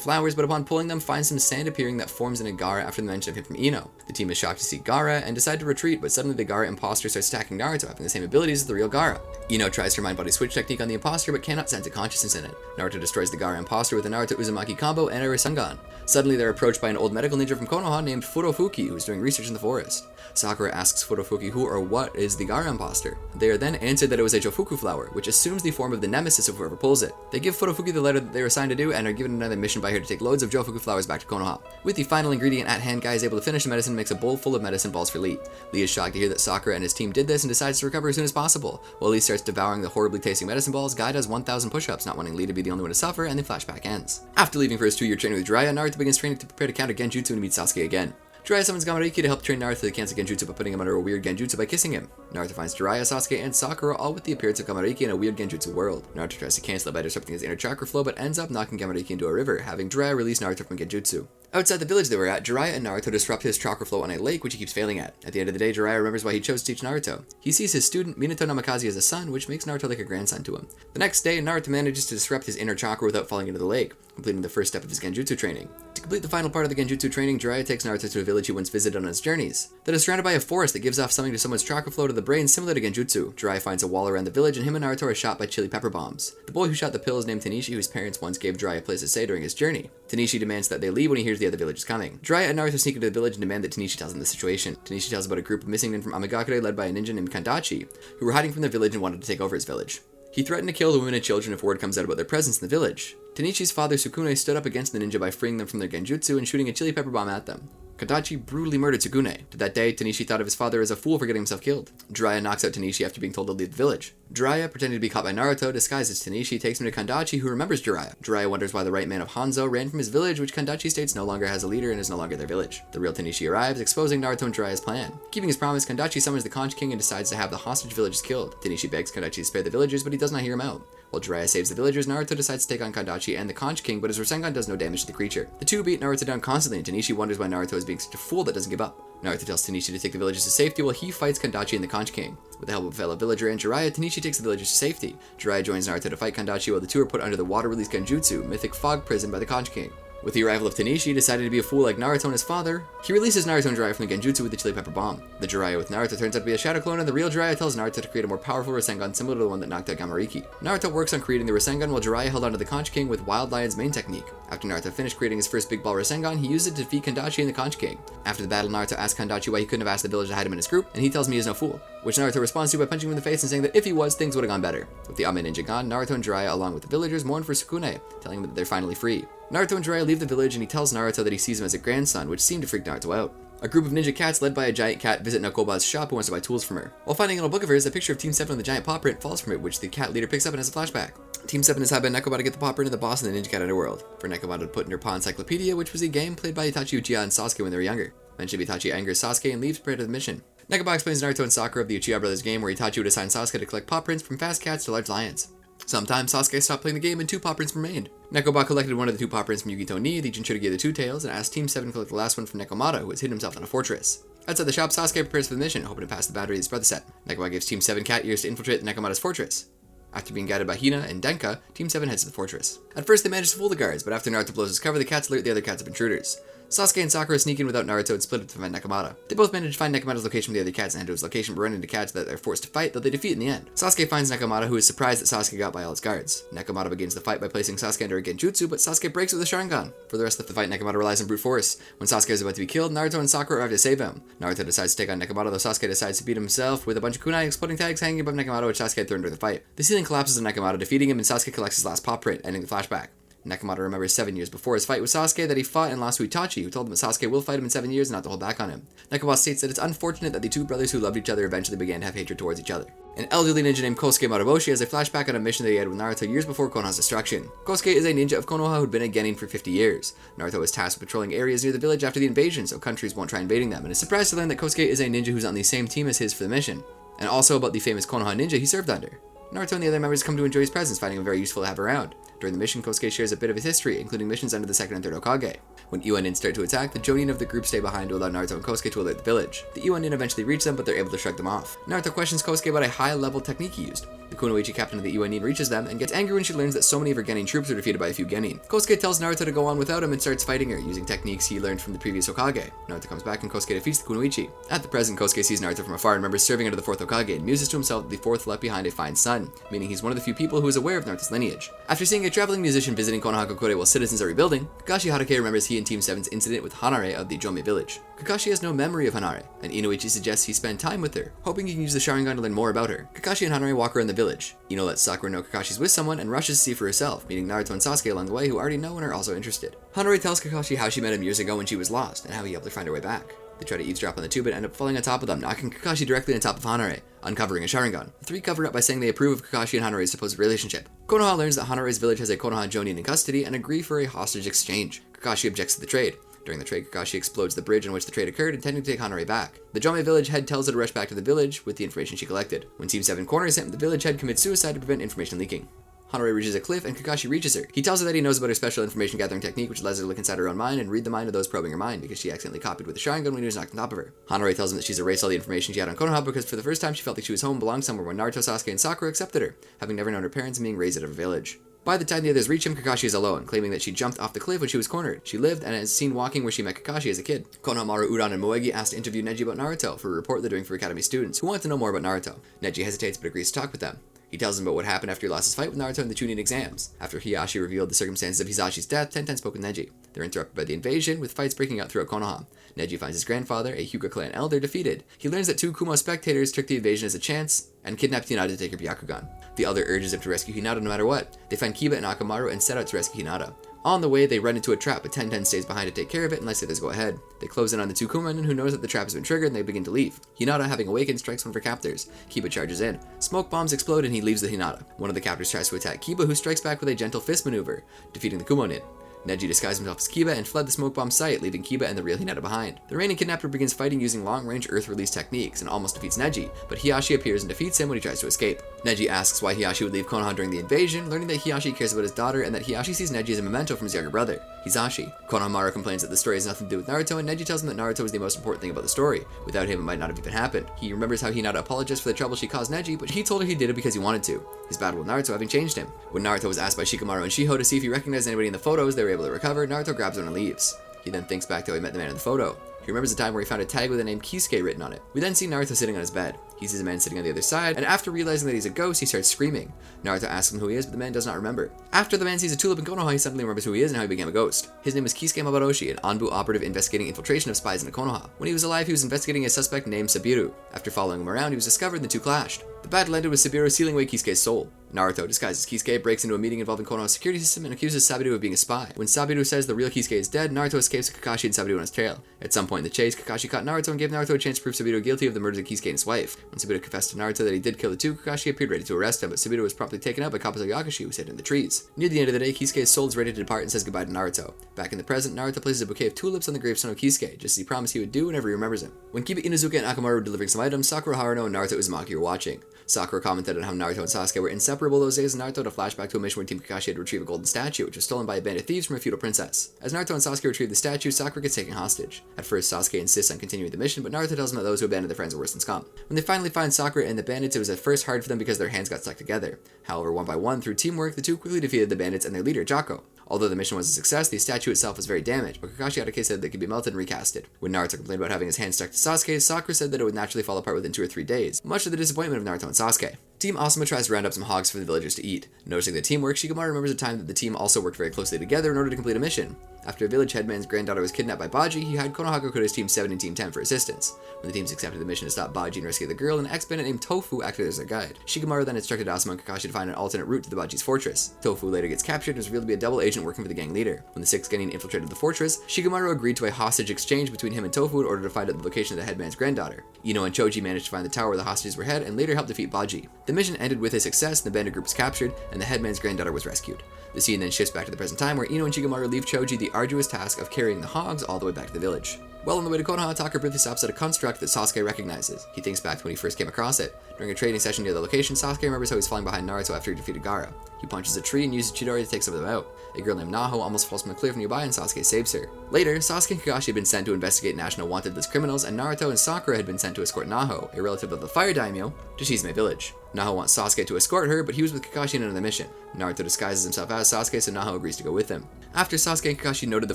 flowers, but upon pulling them, finds some sand appearing that forms in a Gaara after the mention of him from Ino. The team is shocked to see Gaara and decide to retreat, but suddenly the Gaara imposter starts attacking Naruto, having the same abilities as the real Gaara. Ino tries her mind-body switch technique on the imposter, but cannot sense a consciousness in it. Naruto destroys the Gaara imposter with a Naruto Uzumaki combo and a Rasengan. Suddenly they're approached by an old medical ninja from Konoha named Furofuki, who is doing research in the forest. Sakura asks Furofuki who or what is the Gaara imposter. They are then answered that it was a Jofuku flower, which assumes the form of the nemesis of whoever pulls it. They give Furofuki the letter that they were assigned to do and are given another mission by her to take loads of Jofuku flowers back to Konoha. With the final ingredient at hand, Guy is able to finish the medicine and makes a bowl full of medicine balls for Lee. Lee is shocked to hear that Sakura and his team did this and decides to recover as soon as possible. While Lee starts devouring the horribly tasting medicine balls, Guy does 1,000 push-ups, not wanting Lee to be the only one to suffer, and the flashback ends. After leaving for his 2-year training with Jiraiya, Naruto begins training to prepare to counter Genjutsu and meet Sasuke again. Jiraiya summons Gamariki to help train Naruto to cancel Genjutsu by putting him under a weird Genjutsu by kissing him. Naruto finds Jiraiya, Sasuke, and Sakura all with the appearance of Gamariki in a weird Genjutsu world. Naruto tries to cancel it by disrupting his inner chakra flow, but ends up knocking Gamariki into a river, having Jiraiya release Naruto from Genjutsu. Outside the village they were at, Jiraiya and Naruto disrupt his chakra flow on a lake, which he keeps failing at. At the end of the day, Jiraiya remembers why he chose to teach Naruto. He sees his student, Minato Namikaze, as a son, which makes Naruto like a grandson to him. The next day, Naruto manages to disrupt his inner chakra without falling into the lake, completing the first step of his Genjutsu training. To complete the final part of the Genjutsu training, Jiraiya takes Naruto to a village he once visited on his journeys. That is surrounded by a forest that gives off something to someone's chakra flow to the brain similar to Genjutsu. Jiraiya finds a wall around the village, and him and Naruto are shot by chili pepper bombs. The boy who shot the pill is named Tanishi, whose parents once gave Jiraiya a place to stay during his journey. Tanishi demands that they leave when he hears the other village is coming. Jiraiya and Naruto sneak into the village and demand that Tanishi tells them the situation. Tanishi tells about a group of missing men from Amigakure led by a ninja named Kandachi, who were hiding from their village and wanted to take over his village. He threatened to kill the women and children if word comes out about their presence in the village. Tanishi's father Sukune stood up against the ninja by freeing them from their Genjutsu and shooting a chili pepper bomb at them. Kandachi brutally murdered Sukune. To that day, Tanishi thought of his father as a fool for getting himself killed. Jiraiya knocks out Tanishi after being told to leave the village. Jiraiya, pretending to be caught by Naruto, disguises Tanishi, takes him to Kandachi, who remembers Jiraiya. Jiraiya wonders why the right man of Hanzo ran from his village, which Kandachi states no longer has a leader and is no longer their village. The real Tanishi arrives, exposing Naruto and Jiraiya's plan. Keeping his promise, Kandachi summons the Conch King and decides to have the hostage villagers killed. Tanishi begs Kandachi to spare the villagers, but he does not hear him out. While Jiraiya saves the villagers, Naruto decides to take on Kandachi and the Conch King, but his Rasengan does no damage to the creature. The two beat Naruto down constantly, and Tanishi wonders why Naruto is being such a fool that doesn't give up. Naruto tells Tanishi to take the villagers to safety while he fights Kandachi and the Conch King. With the help of a fellow villager and Jiraiya, Tanishi takes the villagers to safety. Jiraiya joins Naruto to fight Kandachi while the two are put under the water-release Genjutsu, mythic fog prison by the Conch King. With the arrival of Tanishi, decided to be a fool like Naruto and his father, he releases Naruto and Jiraiya from the Genjutsu with the chili pepper bomb. The Jiraiya with Naruto turns out to be a shadow clone, and the real Jiraiya tells Naruto to create a more powerful Rasengan similar to the one that knocked out Gamariki. Naruto works on creating the Rasengan while Jiraiya held onto the Conch King with Wild Lion's main technique. After Naruto finished creating his first big ball Rasengan, he used it to defeat Kandachi and the Conch King. After the battle, Naruto asks Kandachi why he couldn't have asked the village to hide him in his group, and he tells him he is no fool, which Naruto responds to by punching him in the face and saying that if he was, things would have gone better. With the Ame Ninja gone, Naruto and Jiraiya, along with the villagers, mourn for Sukune, telling him that they're finally free. Naruto and Jiraiya leave the village and he tells Naruto that he sees him as a grandson, which seemed to freak Naruto out. A group of ninja cats led by a giant cat visit Nakoba's shop who wants to buy tools from her. While finding a little book of hers, a picture of Team 7 with the giant paw print falls from it, which the cat leader picks up and has a flashback. Team 7 is hired by Nekoba to get the paw print of the boss in the ninja cat underworld. For Nekoba to put in her paw encyclopedia, which was a game played by Itachi, Uchiha, and Sasuke when they were younger. Eventually Itachi angers Sasuke and leaves prior to the mission. Nekoba explains Naruto and Sakura of the Uchiha brothers game where Itachi would assign Sasuke to collect paw prints from fast cats to large lions. Sometimes Sasuke stopped playing the game and 2 paw prints remained. Nekoba collected one of the 2 paw prints from Yugito Ni, the Jinchuriki of the Two Tails, and asked Team 7 to collect the last one from Nekomata, who has hidden himself in a fortress. Outside the shop, Sasuke prepares for the mission, hoping to pass the boundary of his brother set. Nekoba gives Team 7 cat ears to infiltrate the Nekomata's fortress. After being guided by Hina and Denka, Team 7 heads to the fortress. At first they manage to fool the guards, but after Naruto blows his cover, the cats alert the other cats of intruders. Sasuke and Sakura sneak in without Naruto and split up to find Nekomata. They both manage to find Nekomata's location from the other cats and head to his location, but run into cats that they're forced to fight, though they defeat in the end. Sasuke finds Nekomata, who is surprised that Sasuke got by all his guards. Nekomata begins the fight by placing Sasuke under a Genjutsu, but Sasuke breaks it with a Sharingan. For the rest of the fight, Nekomata relies on brute force. When Sasuke is about to be killed, Naruto and Sakura arrive to save him. Naruto decides to take on Nekomata, though Sasuke decides to beat himself with a bunch of kunai exploding tags hanging above Nekomata, which Sasuke had thrown during the fight. The ceiling collapses on Nekomata, defeating him, and Sasuke collects his last paw print, ending the flashback. Nekomata remembers 7 years before his fight with Sasuke that he fought and lost to Itachi, who told him that Sasuke will fight him in 7 years and not to hold back on him. Nekomata states that it's unfortunate that the 2 brothers who loved each other eventually began to have hatred towards each other. An elderly ninja named Kosuke Maraboshi has a flashback on a mission that he had with Naruto years before Konoha's destruction. Kosuke is a ninja of Konoha who'd been a Genin for 50 years. Naruto is tasked with patrolling areas near the village after the invasion, so countries won't try invading them, and is surprised to learn that Kosuke is a ninja who's on the same team as his for the mission, and also about the famous Konoha ninja he served under. Naruto and the other members come to enjoy his presence, finding him very useful to have around. During the mission, Kosuke shares a bit of his history, including missions under the 2nd and 3rd Hokage. When Iwanin start to attack, the Jonin of the group stay behind to allow Naruto and Kosuke to alert the village. The Iwanin eventually reach them, but they're able to shrug them off. Naruto questions Kosuke about a high-level technique he used. The Kunoichi captain of the Iwanin reaches them and gets angry when she learns that so many of her Genin troops are defeated by a few Genin. Kosuke tells Naruto to go on without him and starts fighting her, using techniques he learned from the previous Hokage. Naruto comes back and Kosuke defeats the Kunoichi. At the present, Kosuke sees Naruto from afar and remembers serving under the 4th Hokage and muses to himself that the 4th left behind a fine son, meaning he's one of the few people who is aware of Naruto's lineage. After seeing a traveling musician visiting Konoha while citizens are rebuilding, Kakashi Hatake remembers he and Team 7's incident with Hanare of the Jome village. Kakashi has no memory of Hanare, and Inoichi suggests he spend time with her, hoping he can use the Sharingan to learn more about her. Kakashi and Hanare walk around the village. Ino lets Sakura know Kakashi's with someone and rushes to see for herself, meeting Naruto and Sasuke along the way who already know and are also interested. Hanare tells Kakashi how she met him years ago when she was lost, and how he helped her find her way back. They try to eavesdrop on the two but end up falling on top of them, knocking Kakashi directly on top of Hanare, uncovering a Sharingan. The 3 cover up by saying they approve of Kakashi and Hanare's supposed relationship. Konoha learns that Hanare's village has a Konoha Jonin in custody and agree for a hostage exchange. Kakashi objects to the trade. During the trade, Kakashi explodes the bridge on which the trade occurred, intending to take Hanare back. The Jome village head tells her to rush back to the village with the information she collected. When Team 7 corners him, the village head commits suicide to prevent information leaking. Hanare reaches a cliff and Kakashi reaches her. He tells her that he knows about her special information gathering technique, which allows her to look inside her own mind and read the mind of those probing her mind, because she accidentally copied with the Sharingan when he was knocked on top of her. Hanare tells him that she's erased all the information she had on Konoha because for the first time she felt like she was home, belonged somewhere when Naruto, Sasuke, and Sakura accepted her, having never known her parents and being raised out of a village. By the time the others reach him, Kakashi is alone, claiming that she jumped off the cliff when she was cornered. She lived and is seen walking where she met Kakashi as a kid. Konohamaru, Udon, and Moegi asked to interview Neji about Naruto for a report they're doing for Academy students who want to know more about Naruto. Neji hesitates but agrees to talk with them. He tells them about what happened after he lost his fight with Naruto in the Chūnin Exams. After Hiyashi revealed the circumstances of Hisashi's death, Tenten spoke with Neji. They're interrupted by the invasion, with fights breaking out throughout Konoha. Neji finds his grandfather, a Hyuga clan elder, defeated. He learns that two Kumo spectators took the invasion as a chance and kidnapped Hinata to take her Byakugan. The elder urges him to rescue Hinata no matter what. They find Kiba and Akamaru and set out to rescue Hinata. On the way, they run into a trap, but Tenten stays behind to take care of it unless the others go ahead. They close in on the two Kumonen, who knows that the trap has been triggered, and they begin to leave. Hinata, having awakened, strikes one of her captors. Kiba charges in. Smoke bombs explode and he leaves with Hinata. One of the captors tries to attack Kiba, who strikes back with a gentle fist maneuver, defeating the Kumonen. Neji disguised himself as Kiba and fled the smoke bomb site, leaving Kiba and the real Hinata behind. The reigning kidnapper begins fighting using long-range earth-release techniques and almost defeats Neji, but Hiyashi appears and defeats him when he tries to escape. Neji asks why Hiyashi would leave Konoha during the invasion, learning that Hiyashi cares about his daughter and that Hiyashi sees Neji as a memento from his younger brother, Hisashi. Konohamaru complains that the story has nothing to do with Naruto, and Neji tells him that Naruto is the most important thing about the story. Without him, it might not have even happened. He remembers how Hinata apologized for the trouble she caused Neji, but he told her he did it because he wanted to. His battle with Naruto having changed him. When Naruto was asked by Shikamaru and Shiho to see if he recognized anybody in the photos they were able to recover, Naruto grabs one and leaves. He then thinks back to how he met the man in the photo. He remembers a time where he found a tag with the name Kisuke written on it. We then see Naruto sitting on his bed. He sees a man sitting on the other side, and after realizing that he's a ghost, he starts screaming. Naruto asks him who he is, but the man does not remember. After the man sees a tulip in Konoha, he suddenly remembers who he is and how he became a ghost. His name is Kisuke Mabaroshi, an Anbu operative investigating infiltration of spies into Konoha. When he was alive, he was investigating a suspect named Sabiru. After following him around, he was discovered and the two clashed. The battle ended with Sabiru sealing away Kisuke's soul. Naruto, disguised as Kisuke, breaks into a meeting involving Konoha's security system and accuses Sabiru of being a spy. When Sabiru says the real Kisuke is dead, Naruto escapes with Kakashi and Sabiru on his trail. At some point in the chase, Kakashi caught Naruto and gave Naruto a chance to prove Sabiru guilty of the murders of Kisuke and his wife. When Sabiru confessed to Naruto that he did kill the two, Kakashi appeared ready to arrest him, but Sabiru was promptly taken out by Kabuto Yakashi, who was hidden in the trees. Near the end of the day, Kisuke's soul is ready to depart and says goodbye to Naruto. Back in the present, Naruto places a bouquet of tulips on the gravestone of Kisuke, just as he promised he would do whenever he remembers him. When Kiba Inuzuka and Akamaru were delivering some items, Sakura Haruno and Naruto Uzumaki were watching. Sakura commented on how Naruto and Sasuke were inseparable those days, and Naruto to flashback to a mission where Team Kakashi had to retrieve a golden statue, which was stolen by a band of thieves from a feudal princess. As Naruto and Sasuke retrieve the statue, Sakura gets taken hostage. At first, Sasuke insists on continuing the mission, but Naruto tells him that those who abandoned their friends are worse than scum. When they finally find Sakura and the bandits, it was at first hard for them because their hands got stuck together. However, one by one, through teamwork, the two quickly defeated the bandits and their leader, Jako. Although the mission was a success, the statue itself was very damaged, but Kakashi Hatake said that it could be melted and recasted. When Naruto complained about having his hand stuck to Sasuke, Sakura said that it would naturally fall apart within 2 or 3 days, much to the disappointment of Naruto and Sasuke. Team Asuma tries to round up some hogs for the villagers to eat. Noticing the teamwork, Shikamaru remembers a time that the team also worked very closely together in order to complete a mission. After a village headman's granddaughter was kidnapped by Baji, he hired Konoha Gakure's Team 7 and Team 10 for assistance. When the teams accepted the mission to stop Baji and rescue the girl, an ex-bandit named Tofu acted as their guide. Shikamaru then instructed Asuma and Kakashi to find an alternate route to the Baji's fortress. Tofu later gets captured and is revealed to be a double agent working for the gang leader. When the 6th Genin infiltrated the fortress, Shikamaru agreed to a hostage exchange between him and Tofu in order to find out the location of the headman's granddaughter. Ino and Choji managed to find the tower where the hostages were hid and later helped defeat Baji. The mission ended with a success, and the bandit group was captured, and the headman's granddaughter was rescued. The scene then shifts back to the present time, where Ino and Shikamaru leave Choji the arduous task of carrying the hogs all the way back to the village. Well on the way to Konoha, Taka briefly stops at a construct that Sasuke recognizes. He thinks back to when he first came across it. During a trading session near the location, Sasuke remembers how he's falling behind Naruto after he defeated Gaara. He punches a tree and uses Chidori to take some of them out. A girl named Naho almost falls from a cliff nearby and Sasuke saves her. Later, Sasuke and Kakashi had been sent to investigate national wanted list criminals, and Naruto and Sakura had been sent to escort Naho, a relative of the Fire Daimyo, to Shizune village. Naho wants Sasuke to escort her, but he was with Kakashi on another mission. Naruto disguises himself as Sasuke, so Naho agrees to go with him. After Sasuke and Kakashi noted the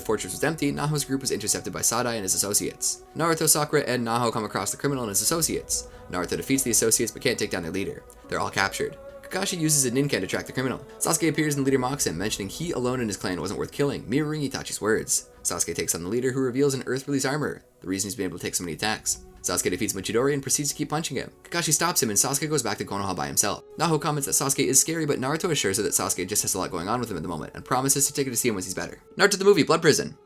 fortress was empty, Naho's group was intercepted by Sadai and his associates. Naruto, Sakura, and Naho come across the criminal and his associates. Naruto defeats the associates but can't take down their leader. They're all captured. Kakashi uses a ninken to track the criminal. Sasuke appears and the leader mocks him, mentioning he alone in his clan wasn't worth killing, mirroring Itachi's words. Sasuke takes on the leader, who reveals an Earth Release armor, the reason he's been able to take so many attacks. Sasuke defeats Mochidori and proceeds to keep punching him. Kakashi stops him and Sasuke goes back to Konoha by himself. Naho comments that Sasuke is scary, but Naruto assures her that Sasuke just has a lot going on with him at the moment and promises to take her to see him once he's better. Naruto the movie, Blood Prison.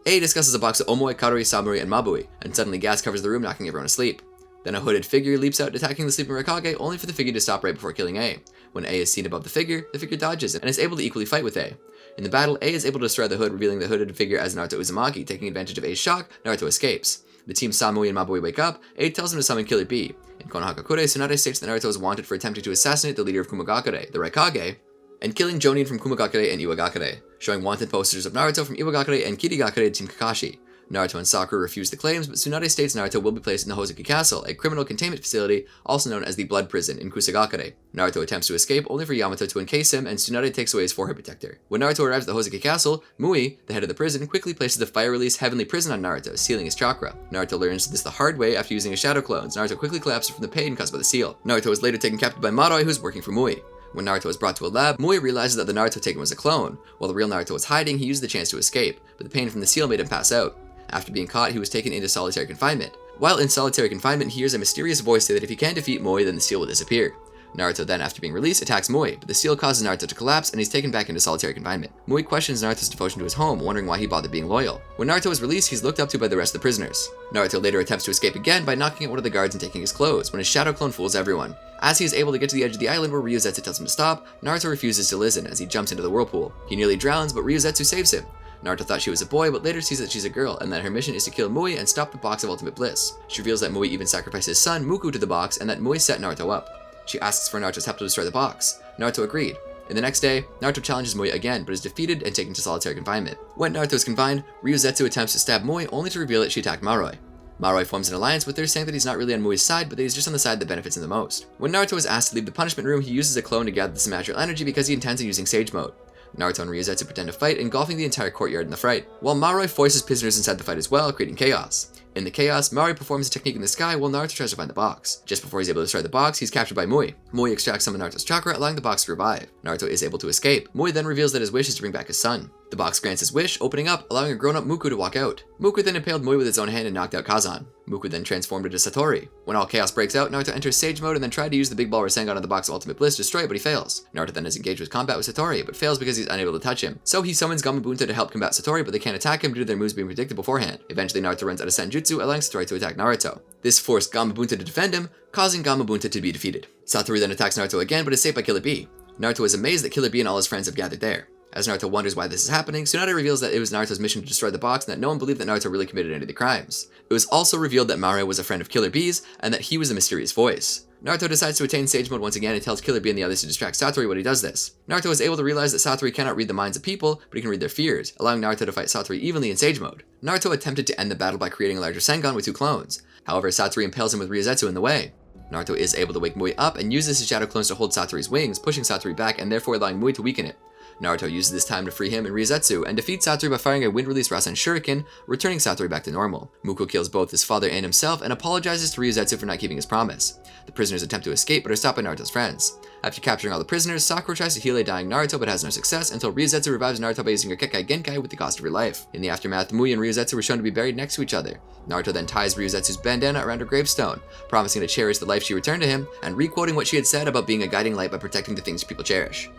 A discusses a box of Omoi, Karui, Samuri, and Mabui, and suddenly gas covers the room, knocking everyone asleep. Then a hooded figure leaps out, attacking the sleeping Raikage, only for the figure to stop right before killing A. When A is seen above the figure dodges and is able to equally fight with A. In the battle, A is able to destroy the hood, revealing the hooded figure as Naruto Uzumaki. Taking advantage of A's shock, Naruto escapes. The team Samui and Mabui wake up. A tells him to summon Killer B. In Konoha Crush, Tsunade states that Naruto is wanted for attempting to assassinate the leader of Kumogakure, the Raikage, and killing Jonin from Kumogakure and Iwagakure, showing wanted posters of Naruto from Iwagakure and Kirigakure to Team Kakashi. Naruto and Sakura refuse the claims, but Tsunade states Naruto will be placed in the Hozuki Castle, a criminal containment facility also known as the Blood Prison in Kusagakure. Naruto attempts to escape, only for Yamato to encase him, and Tsunade takes away his forehead protector. When Naruto arrives at the Hozuki Castle, Mui, the head of the prison, quickly places the fire-release Heavenly Prison on Naruto, sealing his chakra. Naruto learns this the hard way after using his shadow clones. Naruto quickly collapses from the pain caused by the seal. Naruto is later taken captive by Maroi, who's working for Mui. When Naruto is brought to a lab, Mui realizes that the Naruto taken was a clone. While the real Naruto was hiding, he used the chance to escape, but the pain from the seal made him pass out. After being caught, he was taken into solitary confinement. While in solitary confinement, he hears a mysterious voice say that if he can't defeat Mui, then the seal will disappear. Naruto then, after being released, attacks Mui, but the seal causes Naruto to collapse and he's taken back into solitary confinement. Mui questions Naruto's devotion to his home, wondering why he bothered being loyal. When Naruto is released, he's looked up to by the rest of the prisoners. Naruto later attempts to escape again by knocking out one of the guards and taking his clothes, when his shadow clone fools everyone. As he is able to get to the edge of the island where Ryuzetsu tells him to stop, Naruto refuses to listen as he jumps into the whirlpool. He nearly drowns, but Ryuzetsu saves him. Naruto thought she was a boy, but later sees that she's a girl, and that her mission is to kill Mui and stop the Box of Ultimate Bliss. She reveals that Mui even sacrificed his son, Muku, to the box, and that Mui set Naruto up. She asks for Naruto's help to destroy the box. Naruto agreed. And the next day, Naruto challenges Mui again, but is defeated and taken to solitary confinement. When Naruto is confined, Ryuzetsu attempts to stab Mui, only to reveal that she attacked Maroi. Maroi forms an alliance with her, saying that he's not really on Mui's side, but that he's just on the side that benefits him the most. When Naruto is asked to leave the punishment room, he uses a clone to gather the supernatural energy because he intends on using Sage Mode. Naruto and Ryuzetsu pretend to fight, engulfing the entire courtyard in the fight, while Maroi forces prisoners inside the fight as well, creating chaos. In the chaos, Maroi performs a technique in the sky while Naruto tries to find the box. Just before he's able to destroy the box, he's captured by Mui. Mui extracts some of Naruto's chakra, allowing the box to revive. Naruto is able to escape. Mui then reveals that his wish is to bring back his son. The box grants his wish, opening up, allowing a grown-up Muku to walk out. Muku then impaled Mui with his own hand and knocked out Kazan. Muku then transformed into Satori. When all chaos breaks out, Naruto enters Sage Mode and then tried to use the Big Ball Rasengan on the Box of Ultimate Bliss to destroy it, but he fails. Naruto then is engaged with combat with Satori, but fails because he's unable to touch him. So he summons Gamabunta to help combat Satori, but they can't attack him due to their moves being predicted beforehand. Eventually, Naruto runs out of Senjutsu, allowing Satori to attack Naruto. This forced Gamabunta to defend him, causing Gamabunta to be defeated. Satori then attacks Naruto again, but is saved by Killer B. Naruto is amazed that Killer B and all his friends have gathered there. As Naruto wonders why this is happening, Tsunade reveals that it was Naruto's mission to destroy the box and that no one believed that Naruto really committed any of the crimes. It was also revealed that Maroi was a friend of Killer B's and that he was a mysterious voice. Naruto decides to attain Sage Mode once again and tells Killer B and the others to distract Satori when he does this. Naruto is able to realize that Satori cannot read the minds of people, but he can read their fears, allowing Naruto to fight Satori evenly in Sage Mode. Naruto attempted to end the battle by creating a larger Sengon with two clones. However, Satori impales him with Ryuzetsu in the way. Naruto is able to wake Mui up and uses his shadow clones to hold Satori's wings, pushing Satori back and therefore allowing Mui to weaken it. Naruto uses this time to free him and Ryuzetsu, and defeats Satori by firing a wind-release Rasen Shuriken, returning Satori back to normal. Muko kills both his father and himself, and apologizes to Ryuzetsu for not keeping his promise. The prisoners attempt to escape, but are stopped by Naruto's friends. After capturing all the prisoners, Sakura tries to heal a dying Naruto, but has no success, until Ryuzetsu revives Naruto by using her Kekkai Genkai with the cost of her life. In the aftermath, Mui and Ryuzetsu were shown to be buried next to each other. Naruto then ties Ryuzetsu's bandana around her gravestone, promising to cherish the life she returned to him, and re-quoting what she had said about being a guiding light by protecting the things people cherish.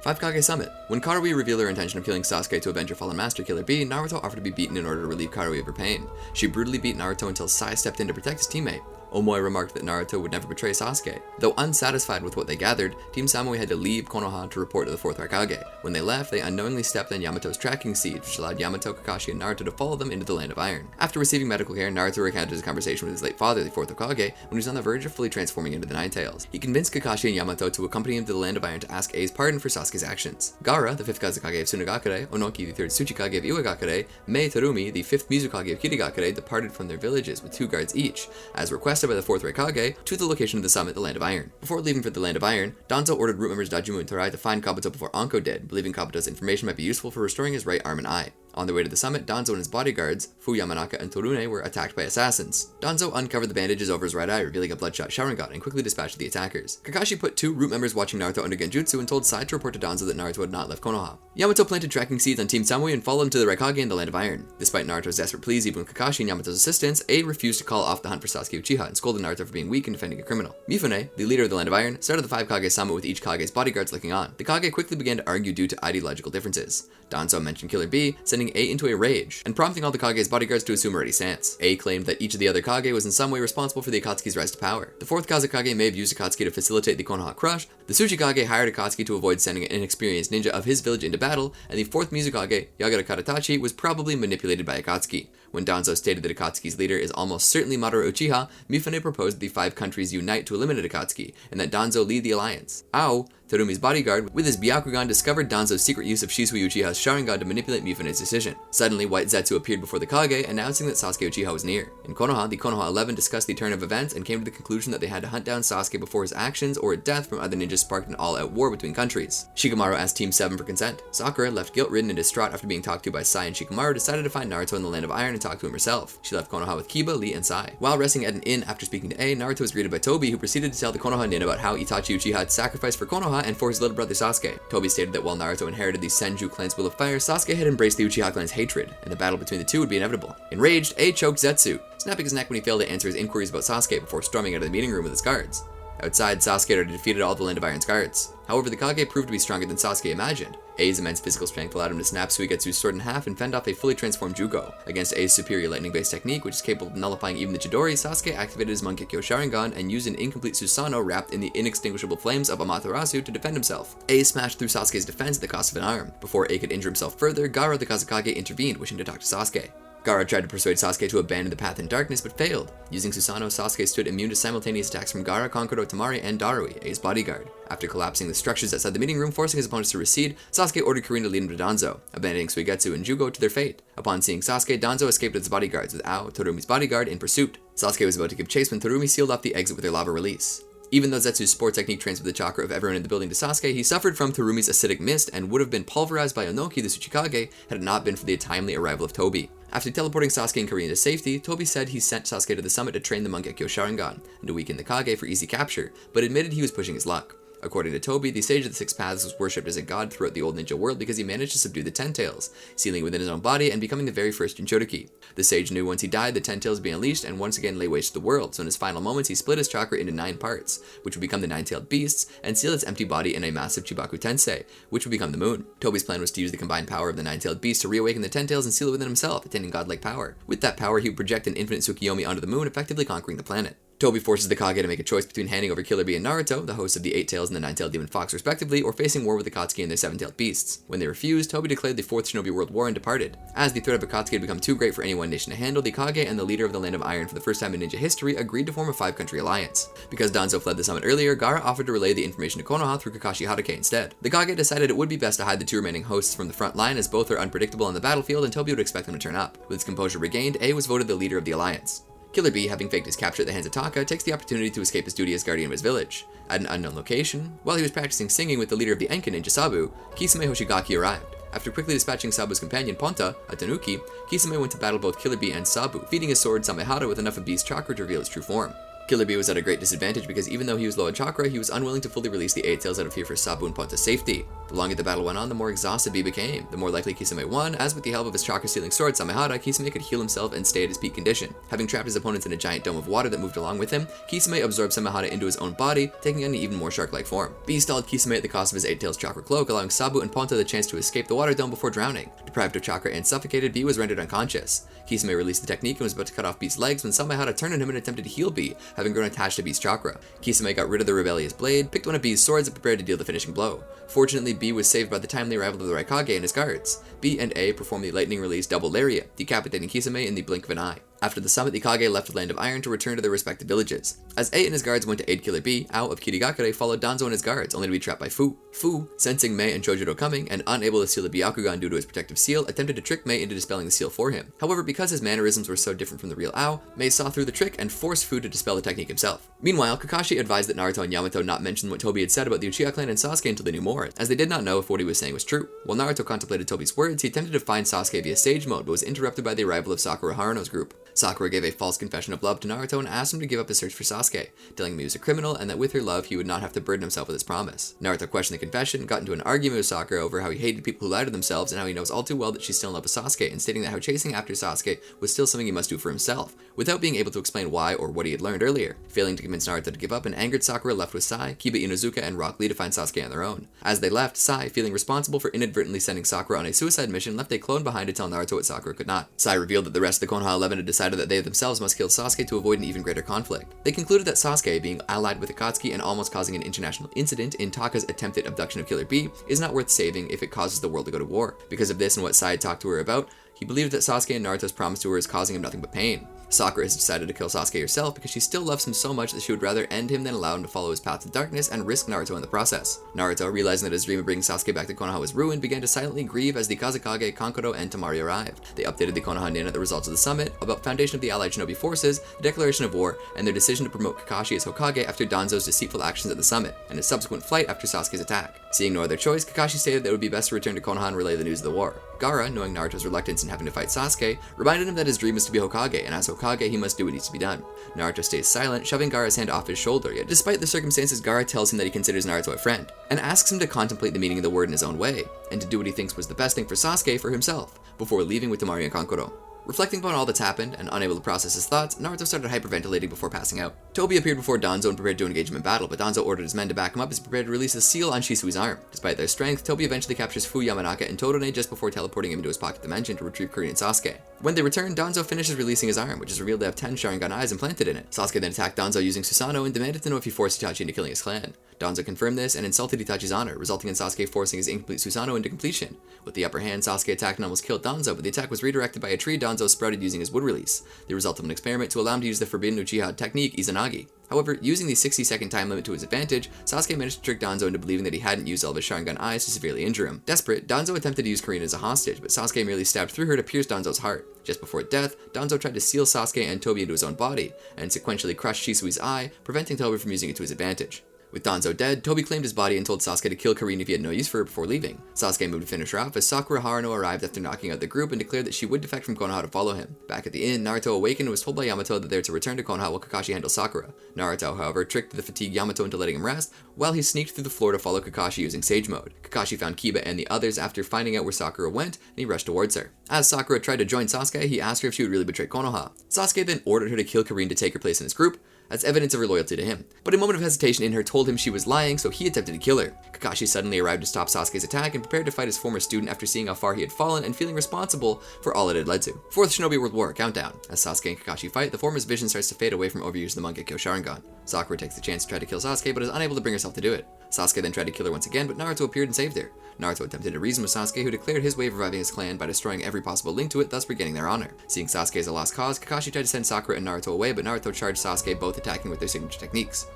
5 Kage Summit. When Karui revealed her intention of killing Sasuke to avenge her fallen master Killer B, Naruto offered to be beaten in order to relieve Karui of her pain. She brutally beat Naruto until Sai stepped in to protect his teammate. Omoi remarked that Naruto would never betray Sasuke. Though unsatisfied with what they gathered, Team Samui had to leave Konoha to report to the Fourth Hokage. When they left, they unknowingly stepped on Yamato's tracking seed, which allowed Yamato, Kakashi, and Naruto to follow them into the Land of Iron. After receiving medical care, Naruto recounted his conversation with his late father, the Fourth Hokage, when he was on the verge of fully transforming into the Nine Tails. He convinced Kakashi and Yamato to accompany him to the Land of Iron to ask A's pardon for Sasuke's actions. Gaara, the 5th Kazekage of Tsunagakure, Onoki, the 3rd Tsuchikage of Iwagakure, Mei Terumi, the 5th Mizukage of Kirigakure, departed from their villages with 2 guards each, as requested by the 4th Hokage, to the location of the summit, the Land of Iron. Before leaving for the Land of Iron, Danzo ordered root members Dajumu and Torai to find Kabuto before Anko did, believing Kabuto's information might be useful for restoring his right arm and eye. On their way to the summit, Danzo and his bodyguards, Fu Yamanaka and Torune, were attacked by assassins. Danzo uncovered the bandages over his right eye, revealing a bloodshot Sharingan, and quickly dispatched the attackers. Kakashi put 2 root members watching Naruto under Genjutsu and told Sai to report to Danzo that Naruto had not left Konoha. Yamato planted tracking seeds on Team Samui and followed him to the Raikage in the Land of Iron. Despite Naruto's desperate pleas, even with Kakashi and Yamato's assistance, A refused to call off the hunt for Sasuke Uchiha and scolded Naruto for being weak and defending a criminal. Mifune, the leader of the Land of Iron, started the 5 Kage summit with each Kage's bodyguards looking on. The Kage quickly began to argue due to ideological differences. Danzo mentioned Killer B, sending sending A into a rage, and prompting all the Kage's bodyguards to assume a ready stance. A claimed that each of the other Kage was in some way responsible for the Akatsuki's rise to power. The fourth Kazekage may have used Akatsuki to facilitate the Konoha Crush, the Tsuchikage hired Akatsuki to avoid sending an inexperienced ninja of his village into battle, and the fourth Mizukage, Yagara Karatachi, was probably manipulated by Akatsuki. When Danzo stated that Akatsuki's leader is almost certainly Madara Uchiha, Mifune proposed that the 5 countries unite to eliminate Akatsuki, and that Danzo lead the alliance. Ao, Terumi's bodyguard, with his Byakugan discovered Danzo's secret use of Shisui Uchiha's Sharingan to manipulate Mifune's decision. Suddenly, White Zetsu appeared before the Kage, announcing that Sasuke Uchiha was near. In Konoha, the Konoha 11 discussed the turn of events and came to the conclusion that they had to hunt down Sasuke before his actions or death from other ninjas sparked an all-out war between countries. Shikamaru asked Team 7 for consent. Sakura, left guilt-ridden and distraught after being talked to by Sai and Shikamaru, decided to find Naruto in the Land of Iron and talk to him herself. She left Konoha with Kiba, Lee, and Sai. While resting at an inn after speaking to A, Naruto was greeted by Tobi, who proceeded to tell the Konoha nin about how Itachi Uchiha had sacrificed for Konoha and for his little brother Sasuke. Tobi stated that while Naruto inherited the Senju clan's will of fire, Sasuke had embraced the Uchiha clan's hatred, and the battle between the two would be inevitable. Enraged, A choked Zetsu, snapping his neck when he failed to answer his inquiries about Sasuke before storming out of the meeting room with his guards. Outside, Sasuke had defeated all the Land of Iron's guards. However, the Kage proved to be stronger than Sasuke imagined. A's immense physical strength allowed him to snap Suigetsu's sword in half and fend off a fully transformed Jūgo. Against A's superior lightning-based technique, which is capable of nullifying even the Chidori, Sasuke activated his Mangekyo Sharingan and used an incomplete Susanoo wrapped in the inextinguishable flames of Amaterasu to defend himself. A smashed through Sasuke's defense at the cost of an arm. Before A could injure himself further, Gaara the Kazekage intervened, wishing to talk to Sasuke. Gaara tried to persuade Sasuke to abandon the path in darkness, but failed. Using Susanoo, Sasuke stood immune to simultaneous attacks from Gaara, Kankuro, Tamari, and Darui, A's bodyguard. After collapsing the structures outside the meeting room, forcing his opponents to recede, Sasuke ordered Kirin to lead him to Danzo, abandoning Suigetsu and Jūgo to their fate. Upon seeing Sasuke, Danzo escaped with his bodyguards, with Ao, Terumi's bodyguard, in pursuit. Sasuke was about to give chase when Terumi sealed off the exit with their lava release. Even though Zetsu's spore technique transferred the chakra of everyone in the building to Sasuke, he suffered from Terumi's acidic mist and would have been pulverized by Onoki the Tsuchikage had it not been for the timely arrival of Tobi. After teleporting Sasuke and Kirin to safety, Tobi said he sent Sasuke to the summit to train the Mangekyo Sharingan and to weaken the Kage for easy capture, but admitted he was pushing his luck. According to Tobi, the Sage of the Six Paths was worshipped as a god throughout the old ninja world because he managed to subdue the Ten Tails, sealing within his own body and becoming the very first Jinchuriki. The Sage knew once he died, the Ten Tails would be unleashed and once again lay waste to the world, so in his final moments he split his chakra into 9 parts, which would become the Nine-Tailed Beasts, and seal its empty body in a massive Chibaku Tensei, which would become the moon. Tobi's plan was to use the combined power of the Nine-Tailed Beast to reawaken the Ten Tails and seal it within himself, attaining godlike power. With that power, he would project an infinite Tsukiyomi onto the moon, effectively conquering the planet. Tobi forces the Kage to make a choice between handing over Killer Bee and Naruto, the hosts of the 8 Tails and the 9-Tailed Demon Fox respectively, or facing war with Akatsuki and their 7-Tailed Beasts. When they refused, Tobi declared the Fourth Shinobi World War and departed. As the threat of Akatsuki had become too great for any one nation to handle, the Kage and the leader of the Land of Iron for the first time in ninja history agreed to form a 5-country alliance. Because Danzo fled the summit earlier, Gaara offered to relay the information to Konoha through Kakashi Hatake instead. The Kage decided it would be best to hide the 2 remaining hosts from the front line as both are unpredictable on the battlefield and Tobi would expect them to turn up. With his composure regained, A was voted the leader of the alliance. Killer Bee, having faked his capture at the hands of Taka, takes the opportunity to escape his duty as guardian of his village. At an unknown location, while he was practicing singing with the leader of the Enka ninja Sabu, Kisame Hoshigaki arrived. After quickly dispatching Sabu's companion Ponta, a tanuki, Kisame went to battle both Killer Bee and Sabu, feeding his sword Samehara with enough of Bee's chakra to reveal its true form. Killer Bee was at a great disadvantage because even though he was low on chakra, he was unwilling to fully release the 8 Tails out of fear for Sabu and Ponta's safety. The longer the battle went on, the more exhausted Bee became. The more likely Kisame won, as with the help of his chakra-stealing sword Samehara, Kisame could heal himself and stay at his peak condition. Having trapped his opponents in a giant dome of water that moved along with him, Kisame absorbed Samehara into his own body, taking on an even more shark-like form. Bee stalled Kisame at the cost of his 8 Tails chakra cloak, allowing Sabu and Ponta the chance to escape the water dome before drowning. Deprived of chakra and suffocated, Bee was rendered unconscious. Kisame released the technique and was about to cut off Bee's legs when Samehara turned on him and attempted to heal Bee, having grown attached to Bee's chakra. Kisame got rid of the rebellious blade, picked one of Bee's swords and prepared to deal the finishing blow. Fortunately, Bee was saved by the timely arrival of the Raikage and his guards. Bee and A performed the lightning release double lariat, decapitating Kisame in the blink of an eye. After the summit, the Kage left the Land of Iron to return to their respective villages. As A and his guards went to aid Killer Bee, Ao of Kirigakure followed Danzo and his guards, only to be trapped by Fu. Fu, sensing Mei and Chojuro coming, and unable to seal the Byakugan due to his protective seal, attempted to trick Mei into dispelling the seal for him. However, because his mannerisms were so different from the real Ao, Mei saw through the trick and forced Fu to dispel the technique himself. Meanwhile, Kakashi advised that Naruto and Yamato not mention what Tobi had said about the Uchiha clan and Sasuke until they knew more, as they did not know if what he was saying was true. While Naruto contemplated Tobi's words, he attempted to find Sasuke via Sage Mode, but was interrupted by the arrival of Sakura Haruno's group. Sakura gave a false confession of love to Naruto and asked him to give up his search for Sasuke, telling him he was a criminal and that with her love he would not have to burden himself with his promise. Naruto questioned the confession, got into an argument with Sakura over how he hated people who lied to themselves and how he knows all too well that she's still in love with Sasuke, and stating that how chasing after Sasuke was still something he must do for himself, without being able to explain why or what he had learned earlier. Failing to convince Naruto to give up, an angered Sakura left with Sai, Kiba Inuzuka, and Rock Lee to find Sasuke on their own. As they left, Sai, feeling responsible for inadvertently sending Sakura on a suicide mission, left a clone behind to tell Naruto what Sakura could not. Sai revealed that the rest of the Konoha 11 had decided that they themselves must kill Sasuke to avoid an even greater conflict. They concluded that Sasuke, being allied with Akatsuki and almost causing an international incident in Taka's attempted abduction of Killer Bee, is not worth saving if it causes the world to go to war. Because of this and what Sai had talked to her about, he believed that Sasuke and Naruto's promise to her is causing him nothing but pain. Sakura has decided to kill Sasuke herself because she still loves him so much that she would rather end him than allow him to follow his path to darkness and risk Naruto in the process. Naruto, realizing that his dream of bringing Sasuke back to Konoha was ruined, began to silently grieve as the Kazekage, Kankuro, and Temari arrived. They updated the Konoha Nin at the results of the summit, about foundation of the allied shinobi forces, the declaration of war, and their decision to promote Kakashi as Hokage after Danzo's deceitful actions at the summit, and his subsequent flight after Sasuke's attack. Seeing no other choice, Kakashi stated that it would be best to return to Konoha and relay the news of the war. Gaara, knowing Naruto's reluctance in having to fight Sasuke, reminded him that his dream is to be Hokage, and as Hokage he must do what needs to be done. Naruto stays silent, shoving Gaara's hand off his shoulder, yet despite the circumstances, Gaara tells him that he considers Naruto a friend, and asks him to contemplate the meaning of the word in his own way, and to do what he thinks was the best thing for Sasuke for himself, before leaving with Temari and Kankuro. Reflecting upon all that's happened, and unable to process his thoughts, Naruto started hyperventilating before passing out. Tobi appeared before Danzo and prepared to engage him in battle, but Danzo ordered his men to back him up as he prepared to release a seal on Shisui's arm. Despite their strength, Tobi eventually captures Fu Yamanaka and Todone just before teleporting him into his pocket dimension to retrieve Kuririn and Sasuke. When they return, Danzo finishes releasing his arm, which is revealed to have 10 Sharingan eyes implanted in it. Sasuke then attacked Danzo using Susanoo and demanded to know if he forced Itachi into killing his clan. Danzo confirmed this and insulted Itachi's honor, resulting in Sasuke forcing his incomplete Susanoo into completion. With the upper hand, Sasuke attacked and almost killed Danzo, but the attack was redirected by a tree Danzo sprouted using his wood release, the result of an experiment to allow him to use the forbidden Uchiha technique Izanagi. However, using the 60-second time limit to his advantage, Sasuke managed to trick Danzo into believing that he hadn't used all of his Sharingan eyes to severely injure him. Desperate, Danzo attempted to use Kuririn as a hostage, but Sasuke merely stabbed through her to pierce Danzo's heart. Just before death, Danzo tried to seal Sasuke and Tobi into his own body, and sequentially crushed Shisui's eye, preventing Tobi from using it to his advantage. With Danzo dead, Tobi claimed his body and told Sasuke to kill Kuririn if he had no use for her before leaving. Sasuke moved to finish her off as Sakura Haruno arrived after knocking out the group and declared that she would defect from Konoha to follow him. Back at the inn, Naruto awakened and was told by Yamato that they were to return to Konoha while Kakashi handles Sakura. Naruto, however, tricked the fatigued Yamato into letting him rest, while he sneaked through the floor to follow Kakashi using Sage Mode. Kakashi found Kiba and the others after finding out where Sakura went, and he rushed towards her. As Sakura tried to join Sasuke, he asked her if she would really betray Konoha. Sasuke then ordered her to kill Kuririn to take her place in his group, as evidence of her loyalty to him. But a moment of hesitation in her told him she was lying, so he attempted to kill her. Kakashi suddenly arrived to stop Sasuke's attack and prepared to fight his former student after seeing how far he had fallen and feeling responsible for all it had led to. Fourth Shinobi World War Countdown. As Sasuke and Kakashi fight, the former's vision starts to fade away from overuse of the Mangekyo Sharingan. Sakura takes the chance to try to kill Sasuke, but is unable to bring herself to do it. Sasuke then tried to kill her once again, but Naruto appeared and saved her. Naruto attempted to reason with Sasuke, who declared his way of reviving his clan by destroying every possible link to it, thus regaining their honor. Seeing Sasuke as a lost cause, Kakashi tried to send Sakura and Naruto away, but Naruto charged Sasuke, both attacking with their signature techniques.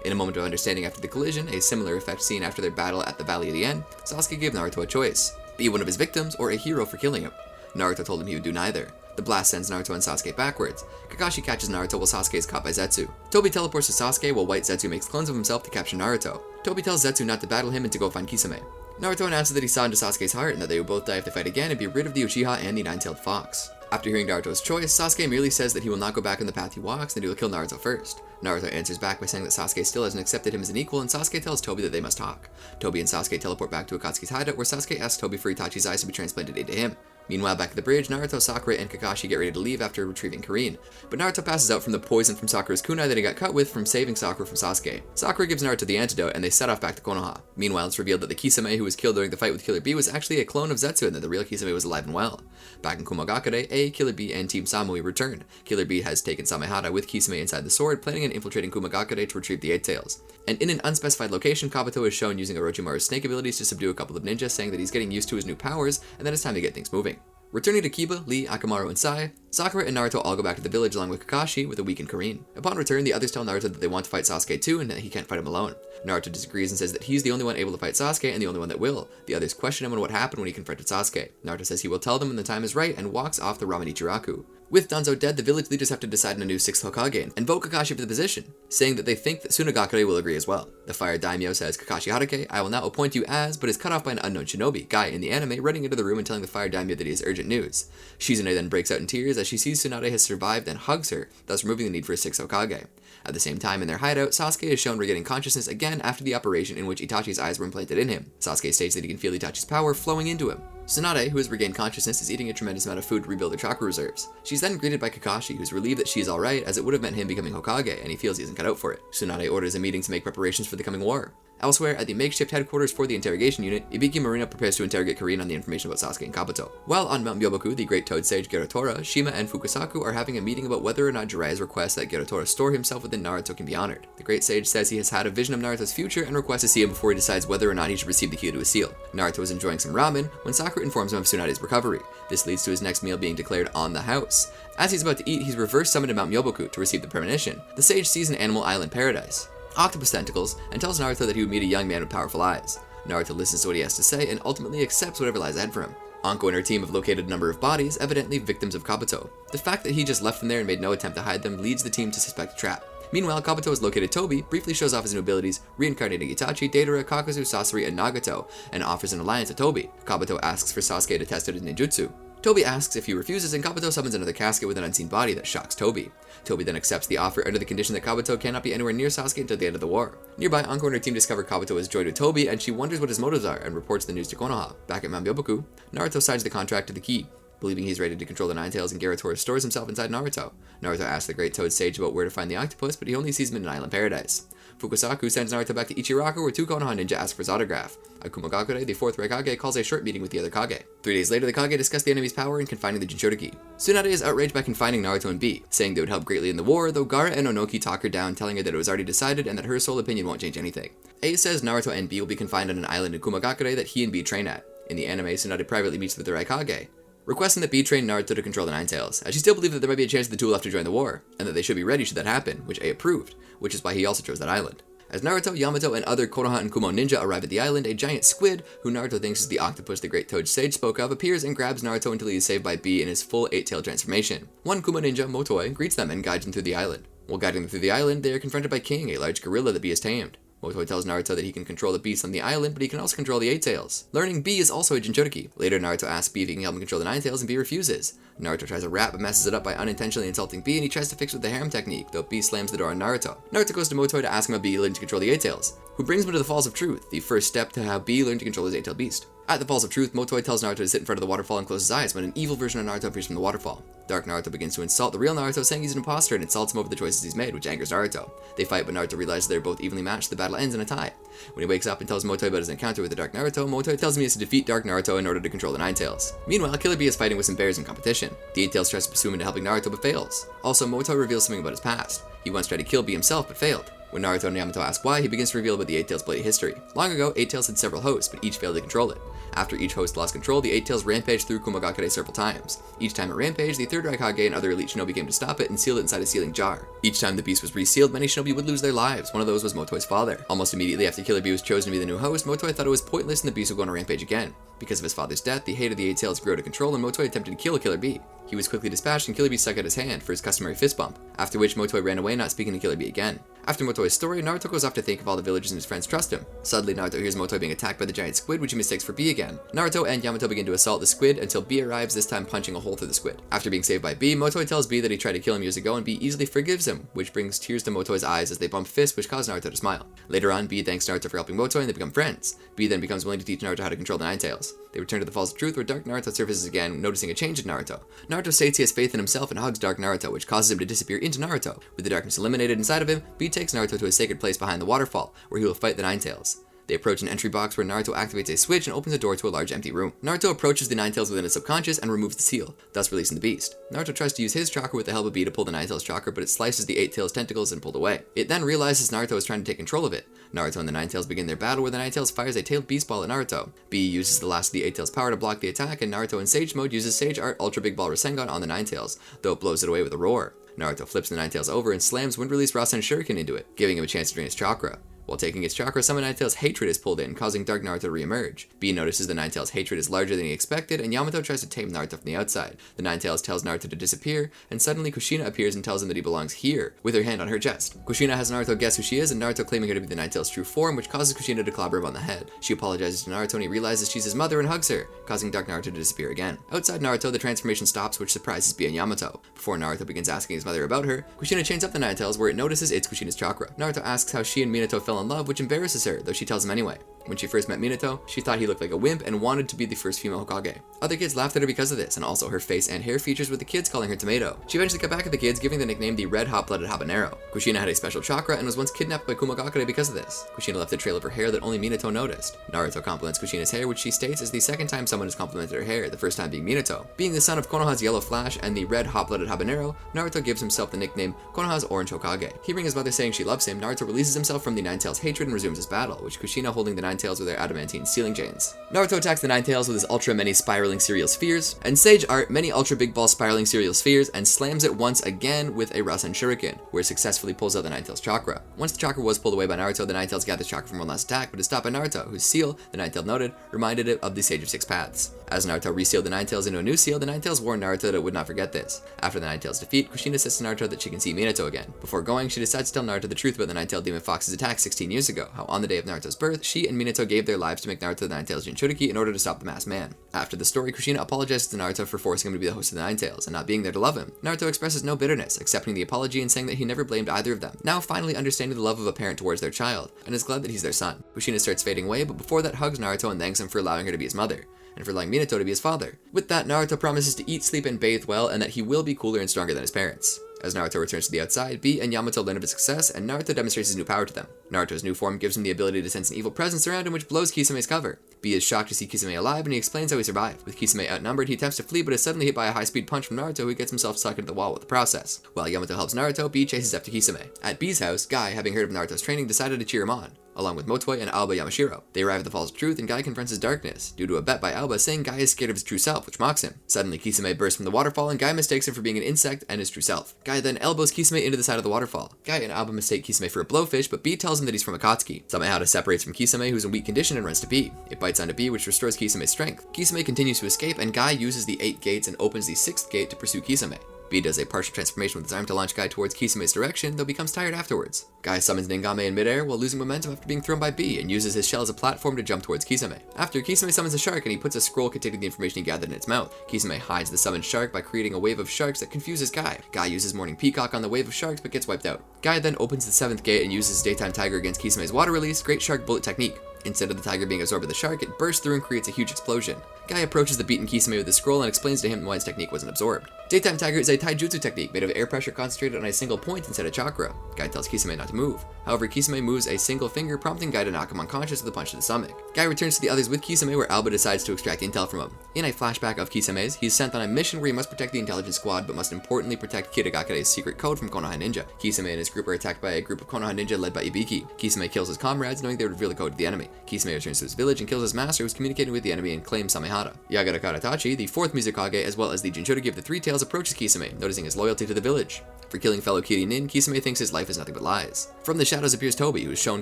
In a moment of understanding after the collision, a similar effect seen after their battle at the Valley of the End, Sasuke gave Naruto a choice: be one of his victims or a hero for killing him. Naruto told him he would do neither. The blast sends Naruto and Sasuke backwards. Kakashi catches Naruto while Sasuke is caught by Zetsu. Tobi teleports to Sasuke while White Zetsu makes clones of himself to capture Naruto. Tobi tells Zetsu not to battle him and to go find Kisame. Naruto announces that he saw into Sasuke's heart and that they would both die if they fight again and be rid of the Uchiha and the Nine-Tailed Fox. After hearing Naruto's choice, Sasuke merely says that he will not go back on the path he walks and he will kill Naruto first. Naruto answers back by saying that Sasuke still hasn't accepted him as an equal, and Sasuke tells Tobi that they must talk. Tobi and Sasuke teleport back to Akatsuki's hideout, where Sasuke asks Tobi for Itachi's eyes to be transplanted into him. Meanwhile, back at the bridge, Naruto, Sakura, and Kakashi get ready to leave after retrieving Kuririn, but Naruto passes out from the poison from Sakura's kunai that he got cut with from saving Sakura from Sasuke. Sakura gives Naruto the antidote, and they set off back to Konoha. Meanwhile, it's revealed that the Kisame who was killed during the fight with Killer Bee was actually a clone of Zetsu, and that the real Kisame was alive and well. Back in Kumogakure, Killer Bee and Team Samui return. Killer Bee has taken Samehara with Kisame inside the sword, planning on infiltrating Kumogakure to retrieve the Eight Tails. And in an unspecified location, Kabuto is shown using Orochimaru's snake abilities to subdue a couple of ninjas, saying that he's getting used to his new powers, and that it's time to get things moving. Returning to Kiba, Lee, Akamaru, and Sai, Sakura and Naruto all go back to the village along with Kakashi with a weakened Kuririn. Upon return, the others tell Naruto that they want to fight Sasuke too and that he can't fight him alone. Naruto disagrees and says that he's the only one able to fight Sasuke and the only one that will. The others question him on what happened when he confronted Sasuke. Naruto says he will tell them when the time is right and walks off the Ramen Ichiraku. With Danzo dead, the village leaders have to decide on a new 6th Hokage and vote Kakashi for the position, saying that they think that Tsunagakure will agree as well. The Fire Daimyo says, Kakashi Haruke, I will now appoint you as, but is cut off by an unknown shinobi, Guy in the anime, running into the room and telling the Fire Daimyo that he has urgent news. Shizune then breaks out in tears as she sees Tsunade has survived and hugs her, thus removing the need for a sixth Hokage. At the same time, in their hideout, Sasuke is shown regaining consciousness again after the operation in which Itachi's eyes were implanted in him. Sasuke states that he can feel Itachi's power flowing into him. Tsunade, who has regained consciousness, is eating a tremendous amount of food to rebuild her chakra reserves. She's then greeted by Kakashi, who's relieved that she is alright, as it would have meant him becoming Hokage, and he feels he isn't cut out for it. Tsunade orders a meeting to make preparations for the coming war. Elsewhere, at the makeshift headquarters for the interrogation unit, Ibiki Marina prepares to interrogate Karin on the information about Sasuke and Kabuto. While on Mount Myoboku, the Great Toad Sage Garatora, Shima, and Fukusaku are having a meeting about whether or not Jiraiya's request that Garatora store himself within Naruto can be honored. The Great Sage says he has had a vision of Naruto's future and requests to see him before he decides whether or not he should receive the key to his seal. Naruto is enjoying some ramen when Sakura informs him of Tsunade's recovery. This leads to his next meal being declared on the house. As he's about to eat, he's reverse summoned to Mount Myoboku to receive the premonition. The sage sees an animal island paradise, octopus tentacles, and tells Naruto that he would meet a young man with powerful eyes. Naruto listens to what he has to say and ultimately accepts whatever lies ahead for him. Anko and her team have located a number of bodies, evidently victims of Kabuto. The fact that he just left them there and made no attempt to hide them leads the team to suspect a trap. Meanwhile, Kabuto has located Tobi, briefly shows off his new abilities, reincarnating Itachi, Deidara, Kakazu, Sasori, and Nagato, and offers an alliance to Tobi. Kabuto asks for Sasuke to test out his ninjutsu. Tobi asks if he refuses, and Kabuto summons another casket with an unseen body that shocks Tobi. Tobi then accepts the offer under the condition that Kabuto cannot be anywhere near Sasuke until the end of the war. Nearby, Anko and her team discover Kabuto is joined with Tobi, and she wonders what his motives are and reports the news to Konoha. Back at Mount Myoboku, Naruto signs the contract to the key. Believing he's ready to control the Nine Tails, and Garatora stores himself inside Naruto. Naruto asks the Great Toad Sage about where to find the octopus, but he only sees him in an island paradise. Fukusaku sends Naruto back to Ichiraku, where two Konoha ninja ask for his autograph. Akumagakure, the fourth Hokage, calls a short meeting with the other Kage. 3 days later, the Kage discuss the enemy's power in confining the Jinchuriki. Tsunade is outraged by confining Naruto and B, saying they would help greatly in the war, though Gaara and Onoki talk her down, telling her that it was already decided and that her sole opinion won't change anything. A says Naruto and B will be confined on an island in Kumagakure that he and B train at. In the anime, Tsunade privately meets with the Raikage, requesting that B train Naruto to control the Nine Tails, as she still believed that there might be a chance that the two will have to join the war, and that they should be ready should that happen, which A approved, which is why he also chose that island. As Naruto, Yamato, and other Konoha and Kumo ninja arrive at the island, a giant squid, who Naruto thinks is the octopus the Great Toad Sage spoke of, appears and grabs Naruto until he is saved by B in his full 8-tailed transformation. One Kumo ninja, Motoi, greets them and guides them through the island. While guiding them through the island, they are confronted by King, a large gorilla that B has tamed. Motoi tells Naruto that he can control the beasts on the island, but he can also control the 8-tails. Learning B is also a Jinchuriki. Later, Naruto asks B if he can help him control the 9-tails, and B refuses. Naruto tries a rap but messes it up by unintentionally insulting B, and he tries to fix it with the harem technique, though B slams the door on Naruto. Naruto goes to Motoi to ask him how B learned to control the 8-tails, who brings him to the Falls of Truth, the first step to how B learned to control his 8-tailed beast. At the Falls of Truth, Motoi tells Naruto to sit in front of the waterfall and close his eyes when an evil version of Naruto appears from the waterfall. Dark Naruto begins to insult the real Naruto, saying he's an imposter, and insults him over the choices he's made, which angers Naruto. They fight, but Naruto realizes they're both evenly matched. The battle ends in a tie. When he wakes up and tells Motoi about his encounter with the Dark Naruto, Motoi tells him he has to defeat Dark Naruto in order to control the 9-tails. Meanwhile, Killer Bee is fighting with some bears in competition. The 8-tails tries to pursue him into helping Naruto, but fails. Also, Motoi reveals something about his past. He once tried to kill Bee himself, but failed. When Naruto and Yamato ask why, he begins to reveal about the 8-tails' bloody history. Long ago, 8-tails had several hosts, but each failed to control it. After each host lost control, the 8-tails rampaged through Kumagakure several times. Each time it rampaged, the third Raikage and other elite shinobi came to stop it and sealed it inside a sealing jar. Each time the beast was resealed, many shinobi would lose their lives. One of those was Motoi's father. Almost immediately after Killer Bee was chosen to be the new host, Motoi thought it was pointless and the beast would go on a rampage again. Because of his father's death, the hate of the 8-tails grew out of control and Motoi attempted to kill Killer Bee. He was quickly dispatched and Killer Bee stuck out his hand for his customary fist bump, after which Motoi ran away, not speaking to Killer Bee again. After Motoi's story, Naruto goes off to think if all the villagers and his friends trust him. Suddenly, Naruto hears Motoi being attacked by the giant squid, which he mistakes for Bee again. Naruto and Yamato begin to assault the squid until Bee arrives, this time punching a hole through the squid. After being saved by Bee, Motoi tells Bee that he tried to kill him years ago and Bee easily forgives him, which brings tears to Motoi's eyes as they bump fists, which cause Naruto to smile. Later on, Bee thanks Naruto for helping Motoi and they become friends. Bee then becomes willing to teach Naruto how to control the 9-tails. They return to the Falls of Truth, where Dark Naruto surfaces again, noticing a change in Naruto. Naruto states he has faith in himself and hugs Dark Naruto, which causes him to disappear into Naruto. With the darkness eliminated inside of him, Bee takes Naruto to a sacred place behind the waterfall, where he will fight the 9-tails. They approach an entry box where Naruto activates a switch and opens a door to a large empty room. Naruto approaches the 9-tails within his subconscious and removes the seal, thus releasing the beast. Naruto tries to use his chakra with the help of Bee to pull the 9-tails chakra, but it slices the 8-tails tentacles and pulled away. It then realizes Naruto is trying to take control of it. Naruto and the 9-tails begin their battle where the 9-tails fires a tailed beast ball at Naruto. Bee uses the last of the 8-tails power to block the attack, and Naruto in Sage mode uses Sage Art Ultra Big Ball Rasengan on the 9-tails, though it blows it away with a roar. Naruto flips the 9-tails over and slams Wind Release Rasen Shuriken into it, giving him a chance to drain his chakra. While taking its chakra, some of Ninetales' hatred is pulled in, causing Dark Naruto to re-emerge. B notices the Ninetales' hatred is larger than he expected, and Yamato tries to tame Naruto from the outside. The Ninetales tells Naruto to disappear, and suddenly Kushina appears and tells him that he belongs here, with her hand on her chest. Kushina has Naruto guess who she is, and Naruto claiming her to be the Ninetales' true form, which causes Kushina to clobber him on the head. She apologizes to Naruto and he realizes she's his mother and hugs her, causing Dark Naruto to disappear again. Outside Naruto, the transformation stops, which surprises B and Yamato. Before Naruto begins asking his mother about her, Kushina chains up the Ninetales where it notices it's Kushina's chakra. Naruto asks how she and Minato fell in love, which embarrasses her, though she tells him anyway. When she first met Minato, she thought he looked like a wimp and wanted to be the first female Hokage. Other kids laughed at her because of this, and also her face and hair features with the kids calling her Tomato. She eventually got back at the kids, giving the nickname the Red Hot-Blooded Habanero. Kushina had a special chakra and was once kidnapped by Kumagakure because of this. Kushina left a trail of her hair that only Minato noticed. Naruto compliments Kushina's hair, which she states is the second time someone has complimented her hair, the first time being Minato. Being the son of Konoha's Yellow Flash and the Red Hot-Blooded Habanero, Naruto gives himself the nickname Konoha's Orange Hokage. Hearing his mother saying she loves him, Naruto releases himself from the Ninetales' hatred and resumes his battle, which Kushina holding the Ninetales with their adamantine sealing chains. Naruto attacks the Ninetales with his ultra many spiraling cereal spheres, and Sage Art many ultra big ball spiraling cereal spheres and slams it once again with a Rasen Shuriken, where it successfully pulls out the Ninetales' chakra. Once the chakra was pulled away by Naruto, the Ninetales gathers chakra from one last attack, but is stopped by Naruto, whose seal, the Ninetale noted, reminded it of the Sage of Six Paths. As Naruto resealed the Ninetales into a new seal, the Ninetales warned Naruto that it would not forget this. After the Ninetales' defeat, Kushina says to Naruto that she can see Minato again. Before going, she decides to tell Naruto the truth about the Ninetale Demon Fox's attack 16 years ago, how on the day of Naruto's birth, she and Minato gave their lives to make Naruto the Ninetales Jinchuriki in order to stop the masked man. After the story, Kushina apologizes to Naruto for forcing him to be the host of the Ninetales and not being there to love him. Naruto expresses no bitterness, accepting the apology and saying that he never blamed either of them, now finally understanding the love of a parent towards their child, and is glad that he's their son. Kushina starts fading away, but before that hugs Naruto and thanks him for allowing her to be his mother, and for allowing Minato to be his father. With that, Naruto promises to eat, sleep, and bathe well, and that he will be cooler and stronger than his parents. As Naruto returns to the outside, B and Yamato learn of his success, and Naruto demonstrates his new power to them. Naruto's new form gives him the ability to sense an evil presence around him, which blows Kisame's cover. B is shocked to see Kisame alive, and he explains how he survived. With Kisame outnumbered, he attempts to flee, but is suddenly hit by a high-speed punch from Naruto, who gets himself stuck into the wall with the process. While Yamato helps Naruto, B chases after Kisame. At B's house, Guy, having heard of Naruto's training, decided to cheer him on, along with Motoi and Aoba Yamashiro. They arrive at the Falls of Truth, and Guy confronts his darkness, due to a bet by Aoba saying Guy is scared of his true self, which mocks him. Suddenly, Kisame bursts from the waterfall, and Guy mistakes him for being an insect and his true self. Guy then elbows Kisame into the side of the waterfall. Guy and Aoba mistake Kisame for a blowfish, but B tells him that he's from Akatsuki. Samehada separates from Kisame, who's in weak condition, and runs to B. It bites onto B, which restores Kisame's strength. Kisame continues to escape, and Guy uses the 8 gates and opens the 6th gate to pursue Kisame. B does a partial transformation with his arm to launch Guy towards Kisame's direction, though becomes tired afterwards. Guy summons Ningame in midair while losing momentum after being thrown by B, and uses his shell as a platform to jump towards Kisame. After, Kisame summons a shark, and he puts a scroll containing the information he gathered in its mouth. Kisame hides the summoned shark by creating a wave of sharks that confuses Guy. Guy uses Morning Peacock on the wave of sharks, but gets wiped out. Guy then opens the 7th gate and uses Daytime Tiger against Kisame's water release, Great Shark Bullet technique. Instead of the tiger being absorbed by the shark, it bursts through and creates a huge explosion. Guy approaches the beaten Kisame with the scroll and explains to him why his technique wasn't absorbed. Daytime Tiger is a taijutsu technique made of air pressure concentrated on a single point instead of chakra. Guy tells Kisame not to move. However, Kisame moves a single finger, prompting Guy to knock him unconscious with a punch to the stomach. Guy returns to the others with Kisame, where Alba decides to extract intel from him. In a flashback of Kisame's, he's sent on a mission where he must protect the intelligence squad, but must importantly protect Kitagakure's secret code from Konoha Ninja. Kisame and his group are attacked by a group of Konoha Ninja led by Ibiki. Kisame kills his comrades, knowing they would reveal the code to the enemy. Kisame returns to his village and kills his master, who is communicating with the enemy, and claims Samehada. Yagara Itachi, the 4th Mizukage, as well as the Jinchuriki of the Three Tails, approaches Kisame, noticing his loyalty to the village. For killing fellow Kirinin, Kisame thinks his life is nothing but lies. From the shadows appears Tobi, who is shown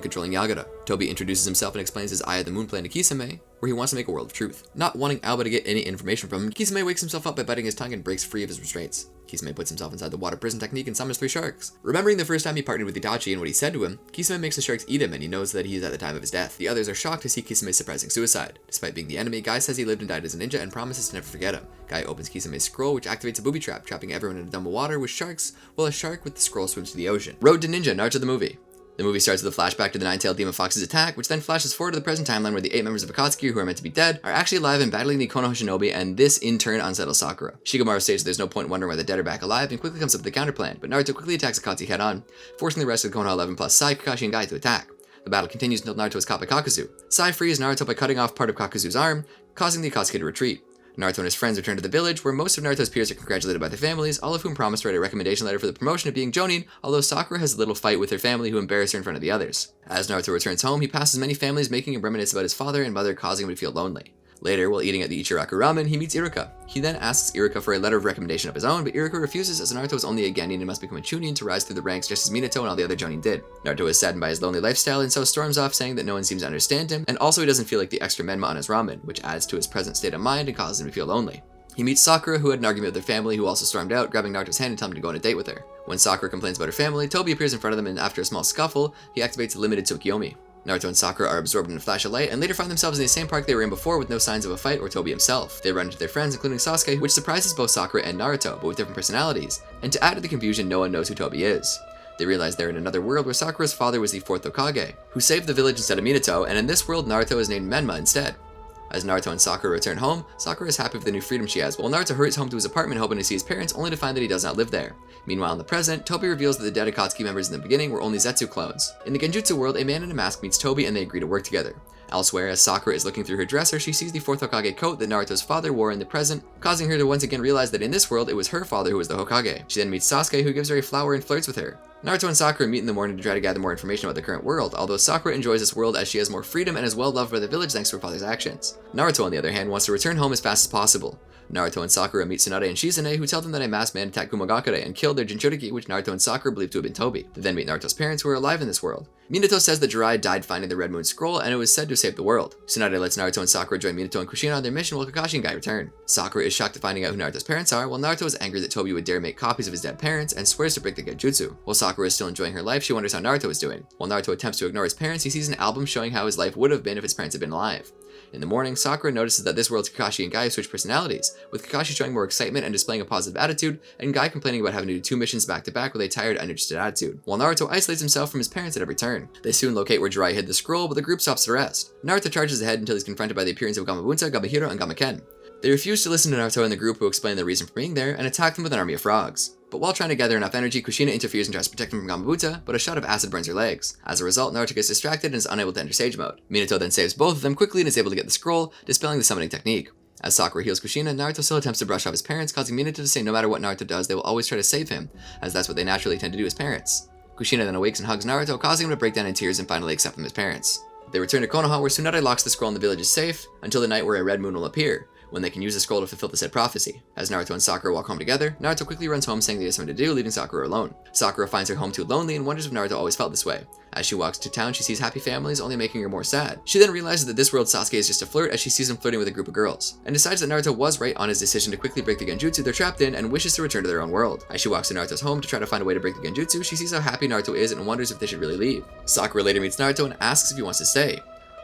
controlling Yagara. Tobi introduces himself and explains his Eye of the Moon plan to Kisame, where he wants to make a world of truth. Not wanting Alba to get any information from him, Kisame wakes himself up by biting his tongue and breaks free of his restraints. Kisame puts himself inside the water prison technique and summons 3 sharks. Remembering the first time he partnered with Itachi and what he said to him, Kisame makes the sharks eat him, and he knows that he is at the time of his death. The others are shocked to see Kisame surprising suicide. Despite being the enemy, Guy says he lived and died as a ninja and promises to never forget him. Guy opens Kisame's scroll, which activates a booby trap, trapping everyone in a dome of water with sharks, while a shark with the scroll swims to the ocean. Road to Ninja, Naruto the movie. The movie starts with a flashback to the Nine-Tailed Demon Fox's attack, which then flashes forward to the present timeline where the 8 members of Akatsuki, who are meant to be dead, are actually alive and battling the Konoha Shinobi, and this in turn unsettles Sakura. Shikamaru states that there's no point wondering why the dead are back alive, and quickly comes up with a counterplan, but Naruto quickly attacks Akatsuki head-on, forcing the rest of the Konoha 11 plus Sai, Kakashi, and Guy to attack. The battle continues until Naruto is caught by Kakuzu. Sai frees Naruto by cutting off part of Kakuzu's arm, causing the Akatsuki to retreat. Naruto and his friends return to the village, where most of Naruto's peers are congratulated by their families, all of whom promise to write a recommendation letter for the promotion of being Jonin, although Sakura has a little fight with her family who embarrass her in front of the others. As Naruto returns home, he passes many families, making him reminisce about his father and mother, causing him to feel lonely. Later, while eating at the Ichiraku Ramen, he meets Iruka. He then asks Iruka for a letter of recommendation of his own, but Iruka refuses as Naruto is only a Genin and must become a Chūnin to rise through the ranks just as Minato and all the other Jonin did. Naruto is saddened by his lonely lifestyle and so storms off saying that no one seems to understand him, and also he doesn't feel like the extra menma on his ramen, which adds to his present state of mind and causes him to feel lonely. He meets Sakura, who had an argument with their family, who also stormed out, grabbing Naruto's hand and telling him to go on a date with her. When Sakura complains about her family, Tobi appears in front of them and after a small scuffle, he activates a limited Tsukiyomi. Naruto and Sakura are absorbed in a flash of light and later find themselves in the same park they were in before with no signs of a fight or Tobi himself. They run into their friends, including Sasuke, which surprises both Sakura and Naruto, but with different personalities. And to add to the confusion, no one knows who Tobi is. They realize they're in another world where Sakura's father was the Fourth Hokage, who saved the village instead of Minato, and in this world Naruto is named Menma instead. As Naruto and Sakura return home, Sakura is happy with the new freedom she has, while Naruto hurries home to his apartment hoping to see his parents, only to find that he does not live there. Meanwhile, in the present, Tobi reveals that the dead Akatsuki members in the beginning were only Zetsu clones. In the Genjutsu world, a man in a mask meets Tobi and they agree to work together. Elsewhere, as Sakura is looking through her dresser, she sees the Fourth Hokage coat that Naruto's father wore in the present, causing her to once again realize that in this world, it was her father who was the Hokage. She then meets Sasuke, who gives her a flower and flirts with her. Naruto and Sakura meet in the morning to try to gather more information about the current world, although Sakura enjoys this world as she has more freedom and is well loved by the village thanks to her father's actions. Naruto, on the other hand, wants to return home as fast as possible. Naruto and Sakura meet Tsunade and Shizune, who tell them that a masked man attacked Kumagakure and killed their Jinchuriki, which Naruto and Sakura believe to have been Tobi. They then meet Naruto's parents, who are alive in this world. Minato says that Jiraiya died finding the Red Moon Scroll, and it was said to save the world. Tsunade lets Naruto and Sakura join Minato and Kushina on their mission while Kakashi and Guy return. Sakura is shocked at finding out who Naruto's parents are, while Naruto is angry that Tobi would dare make copies of his dead parents and swears to break the Genjutsu. While Sakura is still enjoying her life, she wonders how Naruto is doing. While Naruto attempts to ignore his parents, he sees an album showing how his life would have been if his parents had been alive. In the morning, Sakura notices that this world's Kakashi and Guy have switched personalities, with Kakashi showing more excitement and displaying a positive attitude, and Guy complaining about having to do 2 missions back to back with a tired, uninterested attitude, while Naruto isolates himself from his parents at every turn. They soon locate where Jiraiya hid the scroll, but the group stops the rest. Naruto charges ahead until he's confronted by the appearance of Gamabunta, Gamahiro, and Gamaken. They refuse to listen to Naruto and the group, who explain the reason for being there, and attack them with an army of frogs. But while trying to gather enough energy, Kushina interferes and tries to protect him from Gamabunta, but a shot of acid burns her legs. As a result, Naruto gets distracted and is unable to enter Sage Mode. Minato then saves both of them quickly and is able to get the scroll, dispelling the summoning technique. As Sakura heals Kushina, Naruto still attempts to brush off his parents, causing Minato to say no matter what Naruto does, they will always try to save him, as that's what they naturally tend to do as parents. Kushina then awakes and hugs Naruto, causing him to break down in tears and finally accept them as parents. They return to Konoha, where Tsunade locks the scroll in the village is safe, until the night where a red moon will appear, when they can use the scroll to fulfill the said prophecy. As Naruto and Sakura walk home together, Naruto quickly runs home saying that he has something to do, leaving Sakura alone. Sakura finds her home too lonely and wonders if Naruto always felt this way. As she walks to town, she sees happy families, only making her more sad. She then realizes that this world Sasuke is just a flirt as she sees him flirting with a group of girls, and decides that Naruto was right on his decision to quickly break the Genjutsu they're trapped in and wishes to return to their own world. As she walks to Naruto's home to try to find a way to break the Genjutsu, she sees how happy Naruto is and wonders if they should really leave. Sakura later meets Naruto and asks if he wants to stay.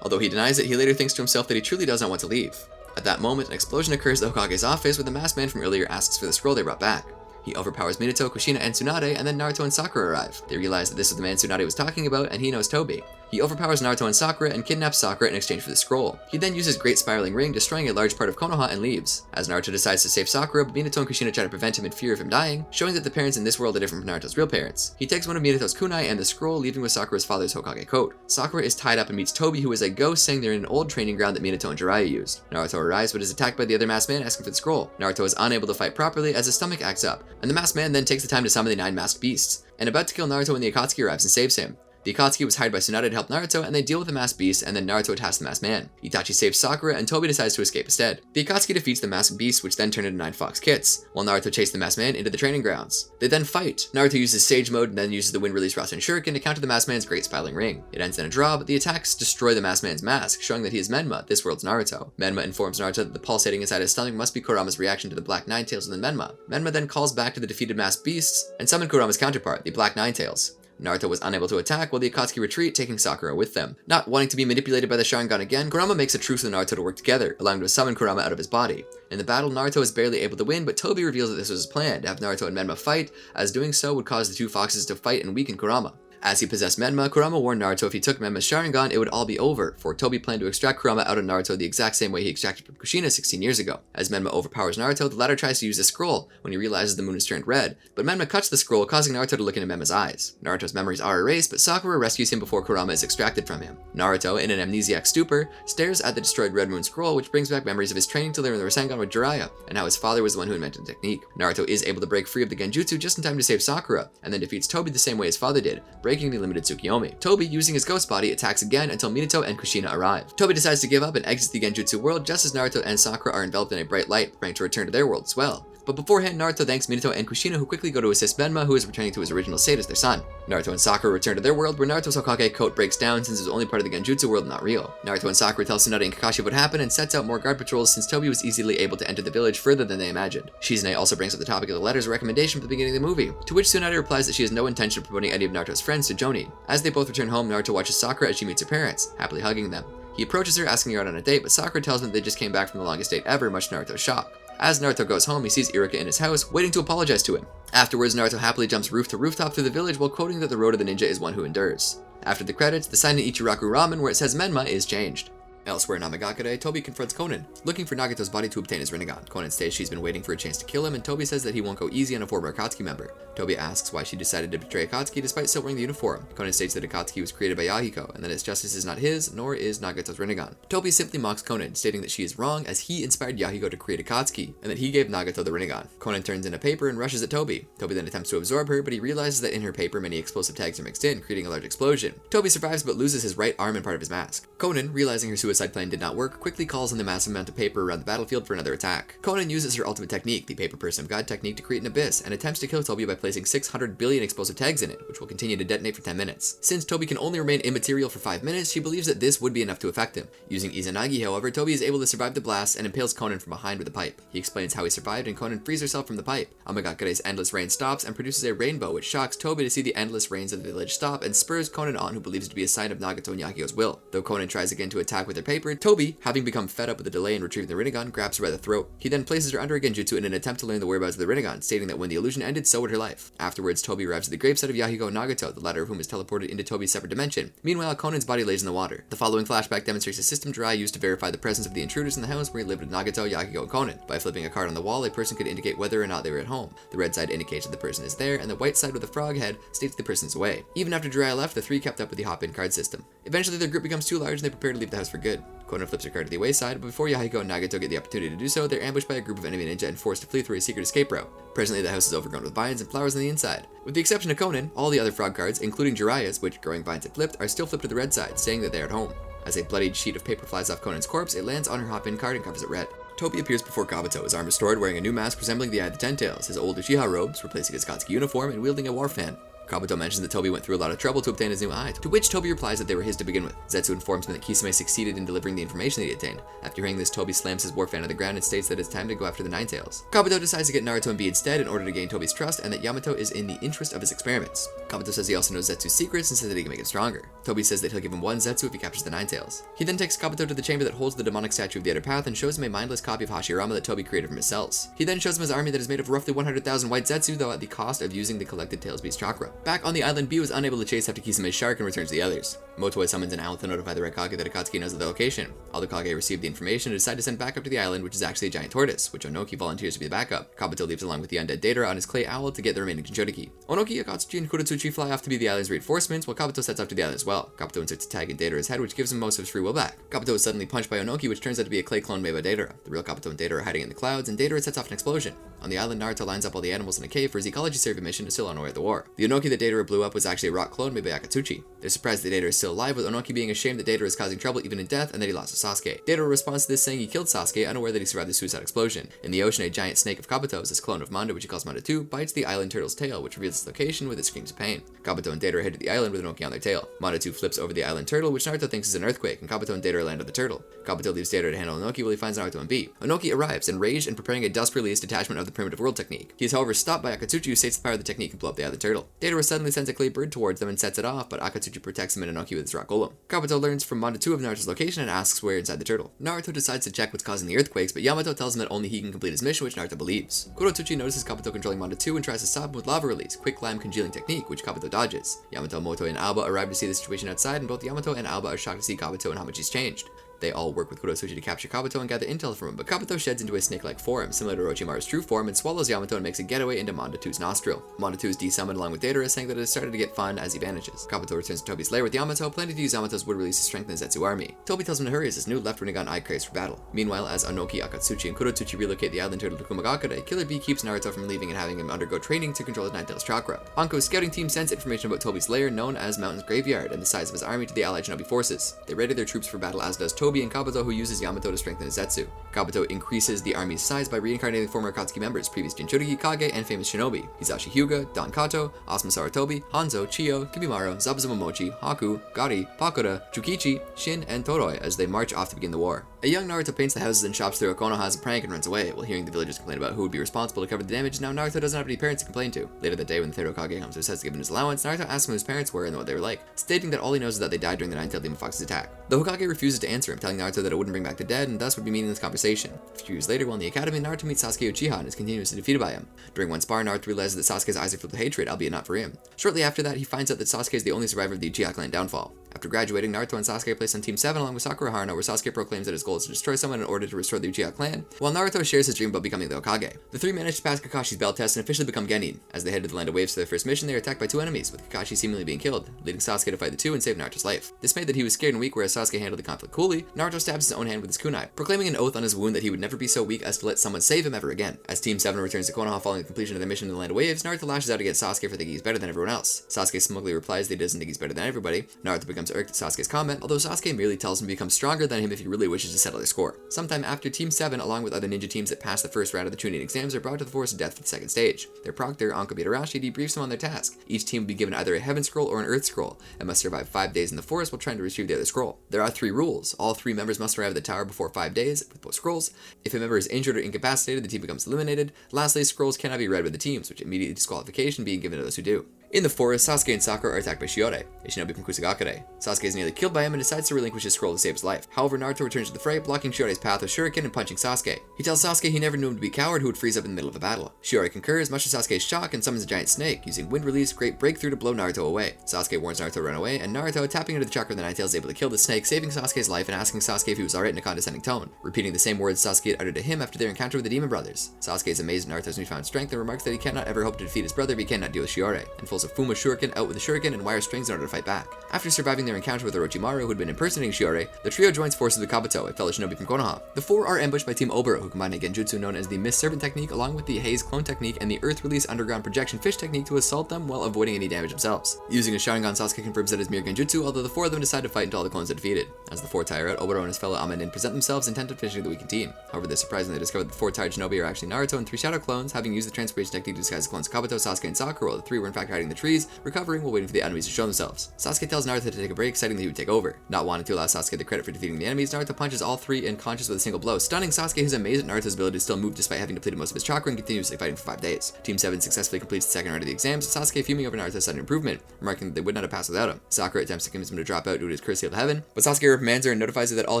Although he denies it, he later thinks to himself that he truly does not want to leave. At that moment, an explosion occurs at the Hokage's office where the masked man from earlier asks for the scroll they brought back. He overpowers Minato, Kushina, and Tsunade, and then Naruto and Sakura arrive. They realize that this is the man Tsunade was talking about, and he knows Tobi. He overpowers Naruto and Sakura and kidnaps Sakura in exchange for the scroll. He then uses Great Spiraling Ring, destroying a large part of Konoha, and leaves. As Naruto decides to save Sakura, but Minato and Kushina try to prevent him in fear of him dying, showing that the parents in this world are different from Naruto's real parents. He takes one of Minato's kunai and the scroll, leaving with Sakura's father's Hokage coat. Sakura is tied up and meets Tobi, who is a ghost, saying they're in an old training ground that Minato and Jiraiya used. Naruto arrives but is attacked by the other masked man asking for the scroll. Naruto is unable to fight properly as his stomach acts up, and the masked man then takes the time to summon the 9 masked beasts, and about to kill Naruto when the Akatsuki arrives and saves him. The Akatsuki was hired by Tsunade to help Naruto, and they deal with the masked beast, and then Naruto attacks the masked man. Itachi saves Sakura, and Tobi decides to escape instead. The Akatsuki defeats the masked beast, which then turn into 9 fox kits, while Naruto chases the masked man into the training grounds. They then fight. Naruto uses Sage Mode, and then uses the Wind Release Rasen Shuriken to counter the masked man's Great Spiraling Ring. It ends in a draw, but the attacks destroy the masked man's mask, showing that he is Menma, this world's Naruto. Menma informs Naruto that the pulsating inside his stomach must be Kurama's reaction to the Black Nine Tails within Menma. Menma then calls back to the defeated masked beasts, and summons Kurama's counterpart, the Black Nine Tails. Naruto was unable to attack while the Akatsuki retreat, taking Sakura with them. Not wanting to be manipulated by the Sharingan again, Kurama makes a truce with Naruto to work together, allowing him to summon Kurama out of his body. In the battle, Naruto is barely able to win, but Tobi reveals that this was his plan, to have Naruto and Menma fight, as doing so would cause the 2 foxes to fight and weaken Kurama. As he possessed Menma, Kurama warned Naruto if he took Menma's Sharingan, it would all be over, for Tobi planned to extract Kurama out of Naruto the exact same way he extracted from Kushina 16 years ago. As Menma overpowers Naruto, the latter tries to use the scroll, when he realizes the moon has turned red, but Menma cuts the scroll, causing Naruto to look into Menma's eyes. Naruto's memories are erased, but Sakura rescues him before Kurama is extracted from him. Naruto, in an amnesiac stupor, stares at the destroyed Red Moon scroll, which brings back memories of his training to learn the Rasengan with Jiraiya, and how his father was the one who invented the technique. Naruto is able to break free of the Genjutsu just in time to save Sakura, and then defeats Tobi the same way his father did, breaking breaking the limited Tsukiyomi. Toby, using his ghost body, attacks again until Minato and Kushina arrive. Toby decides to give up and exits the Genjutsu world just as Naruto and Sakura are enveloped in a bright light, preparing to return to their world as well. But beforehand, Naruto thanks Minato and Kushina, who quickly go to assist Menma, who is returning to his original state as their son. Naruto and Sakura return to their world, where Naruto's Hokage coat breaks down since it was only part of the Genjutsu world, not real. Naruto and Sakura tell Tsunade and Kakashi what happened and sets out more guard patrols since Toby was easily able to enter the village further than they imagined. Shizune also brings up the topic of the letter's recommendation from the beginning of the movie, to which Tsunade replies that she has no intention of promoting any of Naruto's friends to Jonin. As they both return home, Naruto watches Sakura as she meets her parents, happily hugging them. He approaches her, asking her out on a date, but Sakura tells him that they just came back from the longest date ever, much to Naruto's shock. As Naruto goes home, he sees Iruka in his house, waiting to apologize to him. Afterwards, Naruto happily jumps roof to rooftop through the village while quoting that the road of the ninja is one who endures. After the credits, the sign in Ichiraku Ramen where it says Menma is changed. Elsewhere in Amagakure, Toby confronts Konan, looking for Nagato's body to obtain his Rinnegan. Konan states she's been waiting for a chance to kill him, and Toby says that he won't go easy on a former Akatsuki member. Toby asks why she decided to betray Akatsuki despite still wearing the uniform. Konan states that Akatsuki was created by Yahiko, and that his justice is not his, nor is Nagato's Rinnegan. Toby simply mocks Konan, stating that she is wrong as he inspired Yahiko to create Akatsuki, and that he gave Nagato the Rinnegan. Konan turns in a paper and rushes at Toby. Toby then attempts to absorb her, but he realizes that in her paper many explosive tags are mixed in, creating a large explosion. Toby survives but loses his right arm and part of his mask. Konan, realizing her suicide plan did not work, quickly calls on the massive amount of paper around the battlefield for another attack. Konan uses her ultimate technique, the Paper Person of God technique, to create an abyss, and attempts to kill Toby by placing 600 billion explosive tags in it, which will continue to detonate for 10 minutes. Since Toby can only remain immaterial for 5 minutes, she believes that this would be enough to affect him. Using Izanagi, however, Toby is able to survive the blast and impales Konan from behind with a pipe. He explains how he survived, and Konan frees herself from the pipe. Amagakure's endless rain stops and produces a rainbow, which shocks Toby to see the endless rains of the village stop and spurs Konan on, who believes it to be a sign of Nagato and Yahiko's will. Though Konan tries again to attack with her paper, Toby, having become fed up with the delay in retrieving the Rinnegan, grabs her by the throat. He then places her under a genjutsu in an attempt to learn the whereabouts of the Rinnegan, stating that when the illusion ended, so would her life. Afterwards, Toby arrives at the gravesite of Yahiko and Nagato, the latter of whom is teleported into Toby's separate dimension. Meanwhile, Konan's body lays in the water. The following flashback demonstrates a system Jiraiya used to verify the presence of the intruders in the house where he lived with Nagato, Yahiko, and Konan. By flipping a card on the wall, a person could indicate whether or not they were at home. The red side indicates that the person is there, and the white side with the frog head states the person is away. Even after Jiraiya left, the three kept up with the hop-in card system. Eventually, their group becomes too large and they prepare to leave the house for good. Konan flips her card to the away side, but before Yahiko and Nagato get the opportunity to do so, they're ambushed by a group of enemy ninja and forced to flee through a secret escape route. Presently, the house is overgrown with vines and flowers on the inside. With the exception of Konan, all the other frog cards, including Jiraiya's, which growing vines had flipped, are still flipped to the red side, saying that they are at home. As a bloodied sheet of paper flies off Konan's corpse, it lands on her hop-in card and covers it red. Toby appears before Kabuto, his arm restored, wearing a new mask resembling the Eye of the Ten Tails, his old Uchiha robes, replacing his Akatsuki uniform, and wielding a war fan. Kabuto mentions that Toby went through a lot of trouble to obtain his new eye, to which Toby replies that they were his to begin with. Zetsu informs him that Kisame succeeded in delivering the information that he obtained. After hearing this, Toby slams his war fan on the ground and states that it's time to go after the Nine Tails. Kabuto decides to get Naruto and B instead in order to gain Toby's trust, and that Yamato is in the interest of his experiments. Kabuto says he also knows Zetsu's secrets and says that he can make him stronger. Toby says that he'll give him one Zetsu if he captures the Nine Tails. He then takes Kabuto to the chamber that holds the demonic statue of the Other Path and shows him a mindless copy of Hashirama that Toby created from his cells. He then shows him his army that is made of roughly 100,000 white Zetsu, though at the cost of using the collected Tails Beast chakra. Back on the island, B was unable to chase after Kisame's shark and returns to the others. Motoe summons an owl to notify the Red Kage that Akatsuki knows of the location. All the Kage receive the information and decide to send back up to the island, which is actually a giant tortoise, which Onoki volunteers to be the backup. Kabuto leaves along with the undead Datara on his clay owl to get the remaining Jinchuriki. Onoki, Akatsuki, and Kurotsuchi fly off to be the island's reinforcements, while Kabuto sets off to the island as well. Kabuto inserts a tag in Datara's head, which gives him most of his free will back. Kabuto is suddenly punched by Onoki, which turns out to be a clay clone made by Datara. The real Kabuto and Datara are hiding in the clouds, and Datara sets off an explosion. On the island, Naruto lines up all the animals in a cave for his ecology survey mission to still unaware of the war. The Onoki that Datara blew up was actually a rock clone made by Akatsuki. They're surprised that Datara is still alive, with Onoki being ashamed that Datara is causing trouble even in death and that he lost to Sasuke. Datara responds to this saying he killed Sasuke, unaware that he survived the suicide explosion. In the ocean, a giant snake of Kabuto's, this clone of Manda, which he calls Manda 2, bites the island turtle's tail, which reveals its location with its screams of pain. Kabuto and Datara head to the island with Onoki on their tail. Manda 2 flips over the island turtle, which Naruto thinks is an earthquake, and Kabuto and Datara land on the turtle. Kabuto leaves Datara to handle Onoki while he finds Naruto and B. Onoki arrives, enraged and preparing a dust-release detachment of the primitive world technique. He is however stopped by Akatsuki, who states the power of the technique can blow up the island turtle. Datara suddenly sends a clay bird towards them and sets it off, but Akatsuki protects him and Onoki with his rock golem. Kabuto learns from Manda 2 of Naruto's location and asks where inside the turtle. Naruto decides to check what's causing the earthquakes, but Yamato tells him that only he can complete his mission, which Naruto believes. Kurotsuchi notices Kabuto controlling Manda 2 and tries to stop him with lava release, quick lime congealing technique, which Kabuto dodges. Yamato, Moto, and Alba arrive to see the situation outside, and both Yamato and Alba are shocked to see Kabuto and how much he's changed. They all work with Kurosuki to capture Kabuto and gather intel from him, but Kabuto sheds into a snake-like form, similar to Orochimaru's true form, and swallows Yamato and makes a getaway into Mondatu's nostril. Mondatu is desummoned along with Deidara, saying that it has started to get fun as he vanishes. Kabuto returns to Tobi's lair with Yamato, planning to use Yamato's wood release to strengthen the Zetsu army. Tobi tells him to hurry as his new left Rinnegan eye craves for battle. Meanwhile, as Onoki, Akatsuki, and Kurotuchi relocate the island to Kumagakure, Killer Bee keeps Naruto from leaving and having him undergo training to control his Nine-Tails chakra. Anko's scouting team sends information about Tobi's lair, known as Mountain's Graveyard, and the size of his army to the allied Shinobi forces. They ready their troops for battle, as does Tobi and Kabuto, who uses Yamato to strengthen his Zetsu. Kabuto increases the army's size by reincarnating former Akatsuki members, previous Jinchuriki, Kage, and famous Shinobi: Hisashi Hyuga, Don Kato, Asuma Sarutobi, Hanzo, Chiyo, Kibimaru, Zabuza Momochi, Haku, Gari, Pakura, Chukichi, Shin, and Toroi as they march off to begin the war. A young Naruto paints the houses and shops through a Konoha as a prank and runs away, while hearing the villagers complain about who would be responsible to cover the damage. Now Naruto doesn't have any parents to complain to. Later that day, when the Third Hokage comes to assess to give him his allowance, Naruto asks him who his parents were and what they were like, stating that all he knows is that they died during the Nine-Tailed Demon Fox's attack. The Hokage refuses to answer him, telling Naruto that it wouldn't bring back the dead and thus would be meaningless conversation. A few years later, while in the academy, Naruto meets Sasuke Uchiha and is continuously defeated by him. During one spar, Naruto realizes that Sasuke's eyes are filled with hatred, albeit not for him. Shortly after that, he finds out that Sasuke is the only survivor of the Uchiha clan downfall. After graduating, Naruto and Sasuke are placed on Team 7 along with Sakura Haruno, where Sasuke proclaims that his goal is to destroy someone in order to restore the Uchiha clan, while Naruto shares his dream about becoming the Hokage. The three manage to pass Kakashi's bell test and officially become Genin. As they head to the Land of Waves for their first mission, they are attacked by two enemies, with Kakashi seemingly being killed, leading Sasuke to fight the two and save Naruto's life. Dismayed that he was scared and weak, whereas Sasuke handled the conflict coolly, Naruto stabs his own hand with his kunai, proclaiming an oath on his wound that he would never be so weak as to let someone save him ever again. As Team 7 returns to Konoha following the completion of their mission in the Land of Waves, Naruto lashes out against Sasuke for thinking he's better than everyone else. Sasuke smugly replies that he doesn't think he's better than everybody. Naruto becomes irked at Sasuke's comment, although Sasuke merely tells him to become stronger than him if he really wishes to settle their score. Sometime after, Team 7, along with other ninja teams that passed the first round of the Chūnin Exams, are brought to the Forest of Death for the second stage. Their proctor, Anko Bitarashi, debriefs them on their task. Each team will be given either a Heaven Scroll or an Earth Scroll, and must survive 5 days in the forest while trying to retrieve the other scroll. There are 3 rules. All 3 members must arrive at the tower before 5 days, with both scrolls. If a member is injured or incapacitated, the team becomes eliminated. Lastly, scrolls cannot be read by the teams, which immediately disqualification being given to those who do. In the forest, Sasuke and Sakura are attacked by Shiore, a shinobi from Kusagakure. Sasuke is nearly killed by him and decides to relinquish his scroll to save his life. However, Naruto returns to the fray, blocking Shiore's path with shuriken and punching Sasuke. He tells Sasuke he never knew him to be a coward who would freeze up in the middle of a battle. Shiore concurs, much to Sasuke's shock, and summons a giant snake, using wind release, great breakthrough to blow Naruto away. Sasuke warns Naruto to run away, and Naruto, tapping into the chakra of the Nine-Tails, is able to kill the snake, saving Sasuke's life and asking Sasuke if he was alright in a condescending tone, repeating the same words Sasuke had uttered to him after their encounter with the Demon Brothers. Sasuke is amazed at Naruto's newfound strength and remarks that he cannot ever hope to defeat his brother if he cannot deal with Shiore, and pulls a Fuma shuriken out with a shuriken and wire strings in order to fight back. After surviving their encounter with Orochimaru, who had been impersonating Shiore, the trio joins forces with Kabuto, a fellow shinobi from Konoha. The 4 are ambushed by Team Oboro, who combine a genjutsu known as the Mist Serpent technique along with the Haze Clone technique and the Earth Release Underground Projection Fish technique to assault them while avoiding any damage themselves. Using a Sharingan, Sasuke confirms that it is mere genjutsu, although the 4 of them decide to fight until all the clones are defeated. As the 4 tire out, Oboro and his fellow Amanin present themselves intent on finishing the weakened team. However, they're surprisingly discovered that the 4 tired shinobi are actually Naruto and 3 shadow clones, having used the transformation technique to disguise the clones of Kabuto, Sasuke, and Sakura, while the 3 were in fact hiding in the trees, recovering while waiting for the enemies to show themselves. Sasuke tells Naruto to take a break, citing that he would take over. Not wanting to allow Sasuke the credit for defeating the enemies, Naruto punches all 3 unconscious with a single blow, stunning Sasuke, who's amazed at Naruto's ability to still move despite having depleted most of his chakra and continuously fighting for 5 days. Team 7 successfully completes the second round of the exams, with Sasuke fuming over Naruto's sudden improvement, remarking that they would not have passed without him. Sakura attempts to convince him to drop out due to his curse sealed heaven, but Sasuke reprimands her and notifies her that all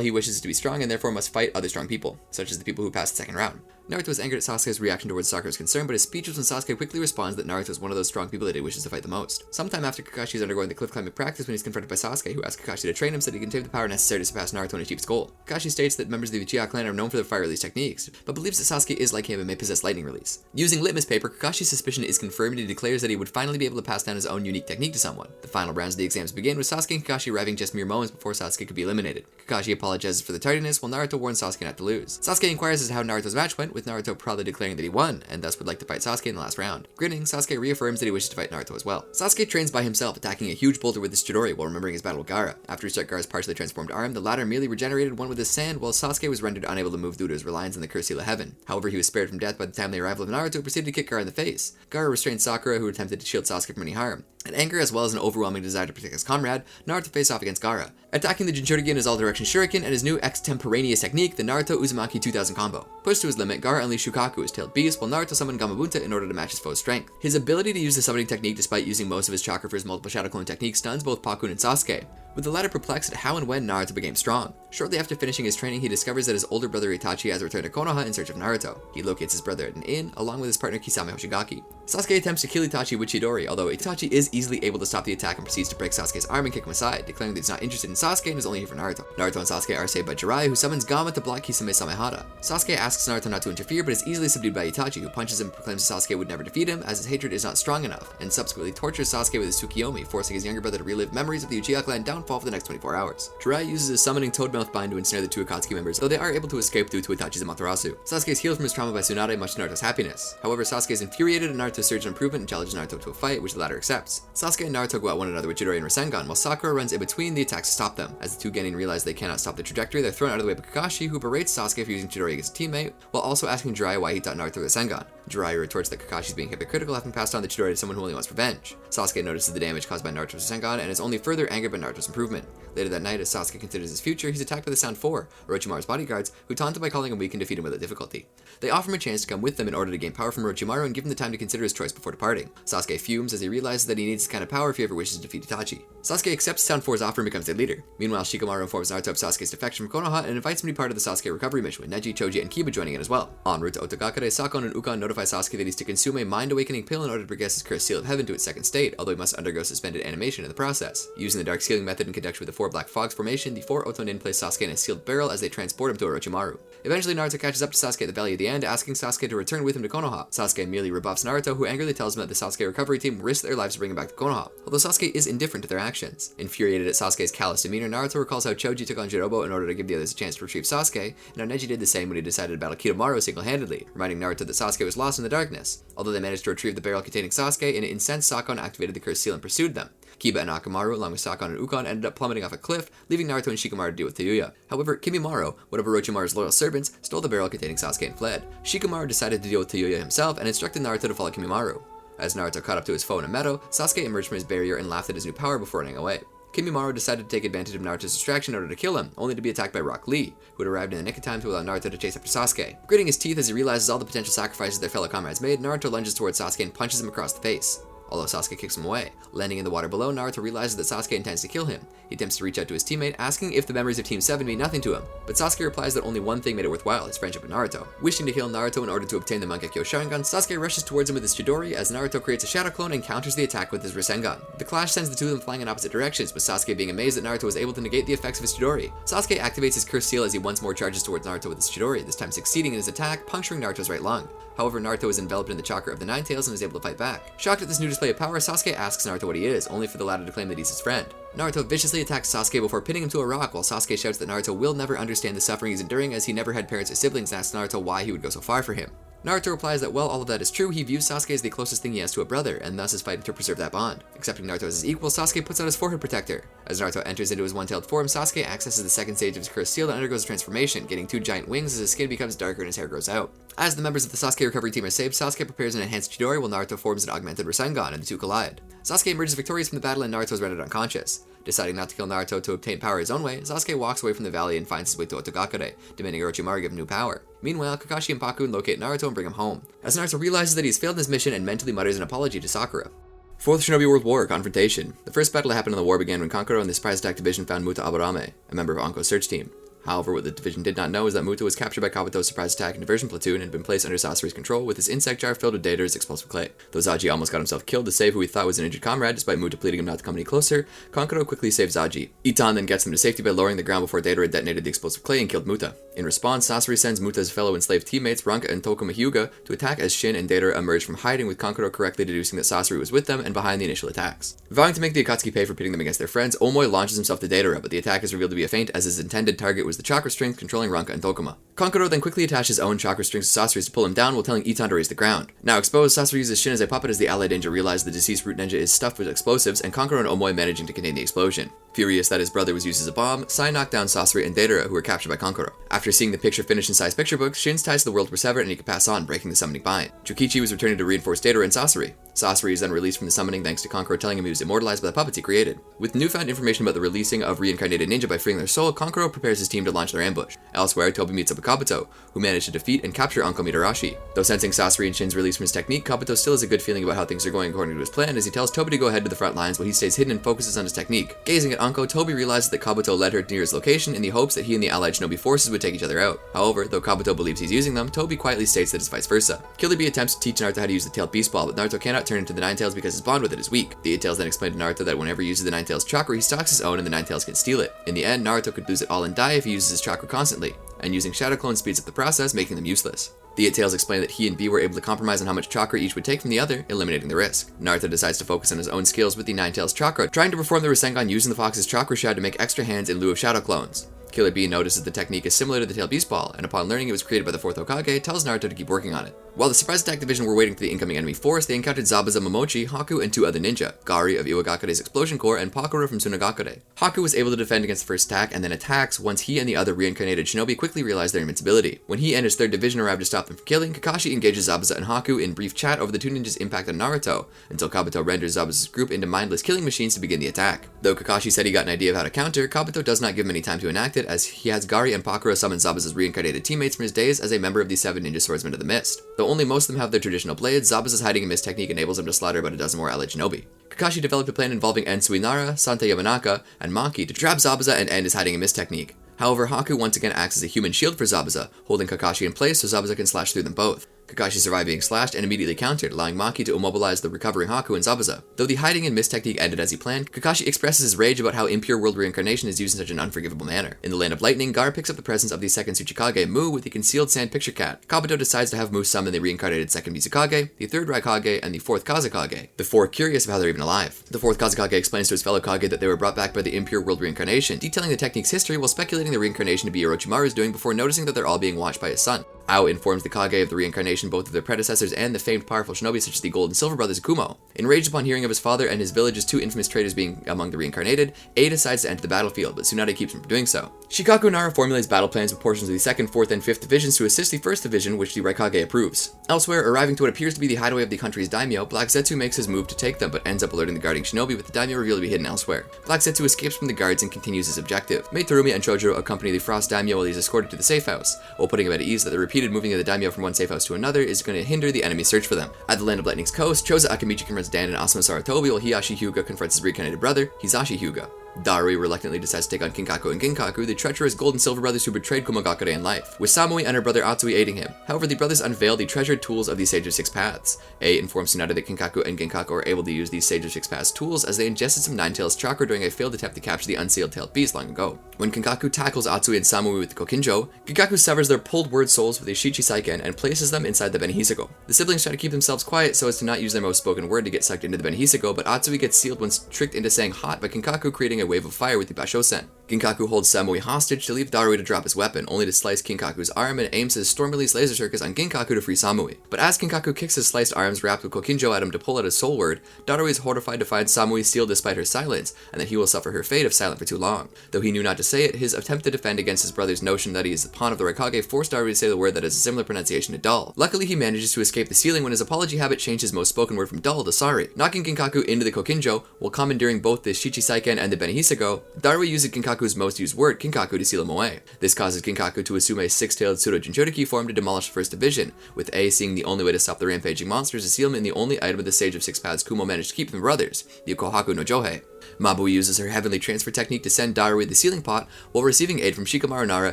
he wishes is to be strong and therefore must fight other strong people, such as the people who passed the second round. Naruto is angered at Sasuke's reaction towards Sakura's concern, but is speechless when Sasuke quickly responds that Naruto is one of those strong people that he wishes to fight the most. Sometime after Kakashi is undergoing the cliff climbing practice when he's confronted by Sasuke, who asks Kakashi to train him so that he can take the power necessary to surpass Naruto and achieve his goal. Kakashi states that members of the Uchiha clan are known for their fire release techniques, but believes that Sasuke is like him and may possess lightning release. Using litmus paper, Kakashi's suspicion is confirmed and he declares that he would finally be able to pass down his own unique technique to someone. The final rounds of the exams begin, with Sasuke and Kakashi arriving just mere moments before Sasuke could be eliminated. Kakashi apologizes for the tardiness, while Naruto warns Sasuke not to lose. Sasuke inquires as to how Naruto's match went, with Naruto proudly declaring that he won, and thus would like to fight Sasuke in the last round. Grinning, Sasuke reaffirms that he wishes to fight Naruto as well. Sasuke trains by himself, attacking a huge boulder with his Chidori while remembering his battle with Gaara. After he struck Gaara's partially transformed arm, the latter merely regenerated one with his sand, while Sasuke was rendered unable to move due to his reliance on the curse seal of heaven. However, he was spared from death by the timely arrival of Naruto, who proceeded to kick Gaara in the face. Gaara restrained Sakura, who attempted to shield Sasuke from any harm. In anger, as well as an overwhelming desire to protect his comrade, Naruto faced off against Gaara, attacking the Jinchuriki in his all-direction shuriken and his new extemporaneous technique, the Naruto Uzumaki 2000 combo. Pushed to his limit, Gaara unleashed Shukaku, his tailed beast, while Naruto summoned Gamabunta in order to match his foe's strength. His ability to use the summoning technique despite using most of his chakra for his multiple shadow clone techniques stuns both Pakun and Sasuke, with the latter perplexed at how and when Naruto became strong. Shortly after finishing his training, he discovers that his older brother Itachi has returned to Konoha in search of Naruto. He locates his brother at an inn, along with his partner Kisame Hoshigaki. Sasuke attempts to kill Itachi with Chidori, although Itachi is easily able to stop the attack and proceeds to break Sasuke's arm and kick him aside, declaring that he's not interested in Sasuke and is only here for Naruto. Naruto and Sasuke are saved by Jiraiya, who summons Gama to block Kisame Samehada. Sasuke asks Naruto not to interfere, but is easily subdued by Itachi, who punches him and proclaims that Sasuke would never defeat him, as his hatred is not strong enough, and subsequently tortures Sasuke with his Tsukiyomi, forcing his younger brother to relive memories of the Uchiha clan downfall for the next 24 hours. Jiraiya uses his summoning Toadmouth Bind to ensnare the two Akatsuki members, though they are able to escape due to Itachi's Amaterasu. Sasuke is healed from his trauma by Tsunade, much to Naruto's happiness. However, Sasuke is infuriated at Naruto's surge in improvement and challenges Naruto to a fight, which the latter accepts. Sasuke and Naruto go at one another with Chidori and Rasengan, while Sakura runs in between the attacks to stop them. As the two Genin realize they cannot stop the trajectory, they're thrown out of the way by Kakashi, who berates Sasuke for using Chidori against a teammate, while also asking Jiraiya why he taught Naruto the Rasengan. Jiraiya retorts that Kakashi is being hypocritical, having passed on the Chidori to someone who only wants revenge. Sasuke notices the damage caused by Naruto's Rasengan and is only further angered by Naruto's improvement. Later that night, as Sasuke considers his future, he's attacked by the Sound 4, Orochimaru's bodyguards, who taunt him by calling him weak and defeat him without difficulty. They offer him a chance to come with them in order to gain power from Orochimaru and give him the time to consider his choice before departing. Sasuke fumes as he realizes that he needs this kind of power if he ever wishes to defeat Itachi. Sasuke accepts Sound 4's offer and becomes their leader. Meanwhile, Shikamaru informs Naruto of Sasuke's defection from Konoha and invites him to be part of the Sasuke recovery mission, with Neji, Choji, and Kiba joining in as well. En route to Otogakure, Sakon and Ukon notify Sasuke that he's to consume a mind-awakening pill in order to progress his cursed seal of heaven to its second state, although he must undergo suspended animation in the process. Using the dark sealing method in conjunction with the 4 black fogs formation, the 4 Otonin place Sasuke in a sealed barrel as they transport him to Orochimaru. Eventually, Naruto catches up to Sasuke at the valley at the end, asking Sasuke to return with him to Konoha. Sasuke merely rebuffs Naruto, who angrily tells him that the Sasuke recovery team risked their lives to bring him back to Konoha, although Sasuke is indifferent to their actions. Infuriated at Sasuke's callous demeanor, Naruto recalls how Choji took on Jirobo in order to give the others a chance to retrieve Sasuke, and how Neji did the same when he decided to battle Kidomaru single-handedly, reminding Naruto that Sasuke was lost in the darkness. Although they managed to retrieve the barrel containing Sasuke, an incensed Sakon activated the cursed seal and pursued them. Kiba and Akamaru, along with Sakon and Ukon, ended up plummeting off a cliff, leaving Naruto and Shikamaru to deal with Tayuya. However, Kimimaro, one of Orochimaru's loyal servants, stole the barrel containing Sasuke and fled. Shikamaru decided to deal with Tayuya himself and instructed Naruto to follow Kimimaro. As Naruto caught up to his foe in a meadow, Sasuke emerged from his barrier and laughed at his new power before running away. Kimimaro decided to take advantage of Naruto's distraction in order to kill him, only to be attacked by Rock Lee, who had arrived in the nick of time to allow Naruto to chase after Sasuke. Gritting his teeth as he realizes all the potential sacrifices their fellow comrades made, Naruto lunges towards Sasuke and punches him across the face. Although Sasuke kicks him away. Landing in the water below, Naruto realizes that Sasuke intends to kill him. He attempts to reach out to his teammate, asking if the memories of Team 7 mean nothing to him, but Sasuke replies that only one thing made it worthwhile, his friendship with Naruto. Wishing to kill Naruto in order to obtain the Mangekyo Sharingan, Sasuke rushes towards him with his Chidori as Naruto creates a shadow clone and counters the attack with his Rasengan. The clash sends the two of them flying in opposite directions, with Sasuke being amazed that Naruto was able to negate the effects of his Chidori. Sasuke activates his cursed seal as he once more charges towards Naruto with his Chidori, this time succeeding in his attack, puncturing Naruto's right lung. However, Naruto is enveloped in the chakra of the Nine Tails and is able to fight back. Shocked at this new display of power, Sasuke asks Naruto what he is, only for the latter to claim that he's his friend. Naruto viciously attacks Sasuke before pinning him to a rock, while Sasuke shouts that Naruto will never understand the suffering he's enduring as he never had parents or siblings, and asks Naruto why he would go so far for him. Naruto replies that while all of that is true, he views Sasuke as the closest thing he has to a brother, and thus is fighting to preserve that bond. Accepting Naruto as his equal, Sasuke puts out his forehead protector. As Naruto enters into his one-tailed form, Sasuke accesses the second stage of his cursed seal and undergoes a transformation, getting 2 giant wings as his skin becomes darker and his hair grows out. As the members of the Sasuke recovery team are saved, Sasuke prepares an enhanced Chidori while Naruto forms an augmented Rasengan, and the two collide. Sasuke emerges victorious from the battle and Naruto is rendered unconscious. Deciding not to kill Naruto to obtain power his own way, Sasuke walks away from the valley and finds his way to Otogakure, demanding Orochimaru give him new power. Meanwhile, Kakashi and Pakun locate Naruto and bring him home, as Naruto realizes that he's failed in his mission and mentally mutters an apology to Sakura. Fourth Shinobi World War Confrontation. The first battle to happen in the war began when Kankuro and the surprise attack division found Muta Aburame, a member of Anko's search team. However, what the division did not know is that Muta was captured by Kabuto's surprise attack and diversion platoon and had been placed under Sasori's control with his insect jar filled with Deidara's explosive clay. Though Zaji almost got himself killed to save who he thought was an injured comrade despite Muta pleading him not to come any closer, Kankuro quickly saves Zaji. Itan then gets him to safety by lowering the ground before Deidara detonated the explosive clay and killed Muta. In response, Sasori sends Muta's fellow enslaved teammates Ranka and Tokuma Hyuga to attack as Shin and Deidara emerge from hiding, with Kankuro correctly deducing that Sasori was with them and behind the initial attacks. Vowing to make the Akatsuki pay for pitting them against their friends, Omoi launches himself to Deidara, but the attack is revealed to be a feint as his intended target was the chakra strings controlling Ranka and Tokuma. Kankuro then quickly attaches his own chakra strings to Sasori's to pull him down while telling Itan to raise the ground. Now exposed, Sasori uses Shin as a puppet as the allied ninja realize the deceased root ninja is stuffed with explosives, and Kankuro and Omoi managing to contain the explosion. Furious that his brother was used as a bomb, Sai knocked down Sasori and Deidara, who were captured by Kankuro. After seeing the picture finished in Sai's picture book, Shin's ties to the world were severed and he could pass on, breaking the summoning bind. Chokichi was returning to reinforce Deidara and Sasori. Sasori is then released from the summoning thanks to Kankuro telling him he was immortalized by the puppets he created. With newfound information about the releasing of reincarnated ninja by freeing their soul, Kankuro prepares his team to launch their ambush. Elsewhere, Tobi meets up with Kabuto, who managed to defeat and capture Uncle Mitarashi. Though sensing Sasori and Shin's release from his technique, Kabuto still has a good feeling about how things are going according to his plan as he tells Tobi to go ahead to the front lines while he stays hidden and focuses on his technique. Gazing at Anko, Tobi realizes that Kabuto led her near his location in the hopes that he and the allied shinobi forces would take each other out. However, though Kabuto believes he's using them, Tobi quietly states that it's vice versa. Killer Bee attempts to teach Naruto how to use the tailed beast ball, but Naruto cannot turn into the Nine Tails because his bond with it is weak. The Eight Tails then explain to Naruto that whenever he uses the Nine Tails chakra, he stocks his own and the Nine Tails can steal it. In the end, Naruto could lose it all and die if he uses his chakra constantly, and using Shadow Clone speeds up the process, making them useless. The Eight Tails explain that he and B were able to compromise on how much chakra each would take from the other, eliminating the risk. Naruto decides to focus on his own skills with the Nine Tails chakra, trying to perform the Rasengan using the fox's chakra shad to make extra hands in lieu of Shadow Clones. Killer Bee notices the technique is similar to the tailed beast ball, and upon learning it was created by the Fourth Hokage, tells Naruto to keep working on it. While the surprise attack division were waiting for the incoming enemy force, they encountered Zabuza, Momochi, Haku, and two other ninja, Gari of Iwagakure's Explosion Corps and Pakura from Tsunagakure. Haku was able to defend against the first attack and then attacks once he and the other reincarnated shinobi quickly realized their invincibility. When he and his third division arrived to stop them from killing, Kakashi engages Zabuza and Haku in brief chat over the two ninjas' impact on Naruto, until Kabuto renders Zabuza's group into mindless killing machines to begin the attack. Though Kakashi said he got an idea of how to counter, Kabuto does not give him any time to enact it, as he has Gari and Pakura summon Zabuza's reincarnated teammates from his days as a member of the 7 ninja swordsmen of the mist. Though only most of them have their traditional blades, Zabuza's hiding in mist technique enables him to slaughter about a dozen more allied shinobi. Kakashi developed a plan involving Ensui Nara, Santa Yamanaka, and Maki to trap Zabuza and end his hiding in mist technique. However, Haku once again acts as a human shield for Zabuza, holding Kakashi in place so Zabuza can slash through them both. Kakashi survived being slashed and immediately countered, allowing Maki to immobilize the recovering Haku and Zabuza. Though the hiding in mist technique ended as he planned, Kakashi expresses his rage about how impure world reincarnation is used in such an unforgivable manner. In the Land of Lightning, Gaara picks up the presence of the second Tsuchikage, Mu, with the concealed sand picture cat. Kabuto decides to have Mu summon the reincarnated second Mizukage, the third Raikage, and the fourth Kazekage, the four curious of how they're even alive. The fourth Kazekage explains to his fellow Kage that they were brought back by the impure world reincarnation, detailing the technique's history while speculating the reincarnation to be Orochimaru's doing before noticing that they're all being watched by his son. Ao informs the Kage of the reincarnation both of their predecessors and the famed powerful shinobi such as the Gold and Silver brothers Kumo. Enraged upon hearing of his father and his village's two infamous traitors being among the reincarnated, A decides to enter the battlefield, but Tsunade keeps him from doing so. Shikaku Nara formulates battle plans with portions of the 2nd, 4th, and 5th divisions to assist the 1st division, which the Raikage approves. Elsewhere, arriving to what appears to be the hideaway of the country's daimyo, Black Zetsu makes his move to take them, but ends up alerting the guarding shinobi with the daimyo revealed to be hidden elsewhere. Black Zetsu escapes from the guards and continues his objective. Mei Terumi and Chojo accompany the Frost daimyo while he's escorted to the safe house, while putting him at ease that the repeated moving of the daimyo from one safe house to another is going to hinder the enemy's search for them. At the Land of Lightning's coast, Choza Akamichi confronts Dan and Asuma Saratobi while Hiyashi Hyuga confronts his reincarnated brother, Hisashi Hyuga. Darui reluctantly decides to take on Kinkaku and Ginkaku, the treacherous Gold and Silver brothers who betrayed Kumogakure in life, with Samui and her brother Atsui aiding him. However, the brothers unveil the treasured tools of the Sage of Six Paths. A informs Tsunade that Kinkaku and Ginkaku are able to use these Sage of Six Paths tools as they ingested some Nine Tails chakra during a failed attempt to capture the unsealed tailed beast long ago. When Kinkaku tackles Atsui and Samui with the Kokinjo, Ginkaku severs their pulled word souls with a Shichisaiken and places them inside the Benihisugo. The siblings try to keep themselves quiet so as to not use their most spoken word to get sucked into the Benihisugo, but Atsui gets sealed when tricked into saying hot by Kinkaku, creating a wave of fire with the Bashosen. Ginkaku holds Samui hostage to leave Darui to drop his weapon, only to slice Kinkaku's arm and aims his storm release laser circus on Ginkaku to free Samui. But as Kinkaku kicks his sliced arms wrapped with Kokinjo at him to pull out his soul word, Darui is horrified to find Samui sealed despite her silence, and that he will suffer her fate if silent for too long. Though he knew not to say it, his attempt to defend against his brother's notion that he is the pawn of the Raikage forced Darui to say the word that has a similar pronunciation to dull. Luckily, he manages to escape the ceiling when his apology habit changed his most spoken word from dull to sorry. Knocking Ginkaku into the Kokinjo, while commandeering both the Shichisaiken and the Benihisugo, Darui uses Ginkaku's most used word, Kinkaku, to seal him away. This causes Ginkaku to assume a six-tailed pseudo-Jinchuriki form to demolish the 1st Division, with A seeing the only way to stop the rampaging monsters is seal him in the only item of the Sage of Six Paths Kumo managed to keep from brothers, the Kohaku no Johei. Mabui uses her heavenly transfer technique to send Darui the sealing pot, while receiving aid from Shikamaru Nara,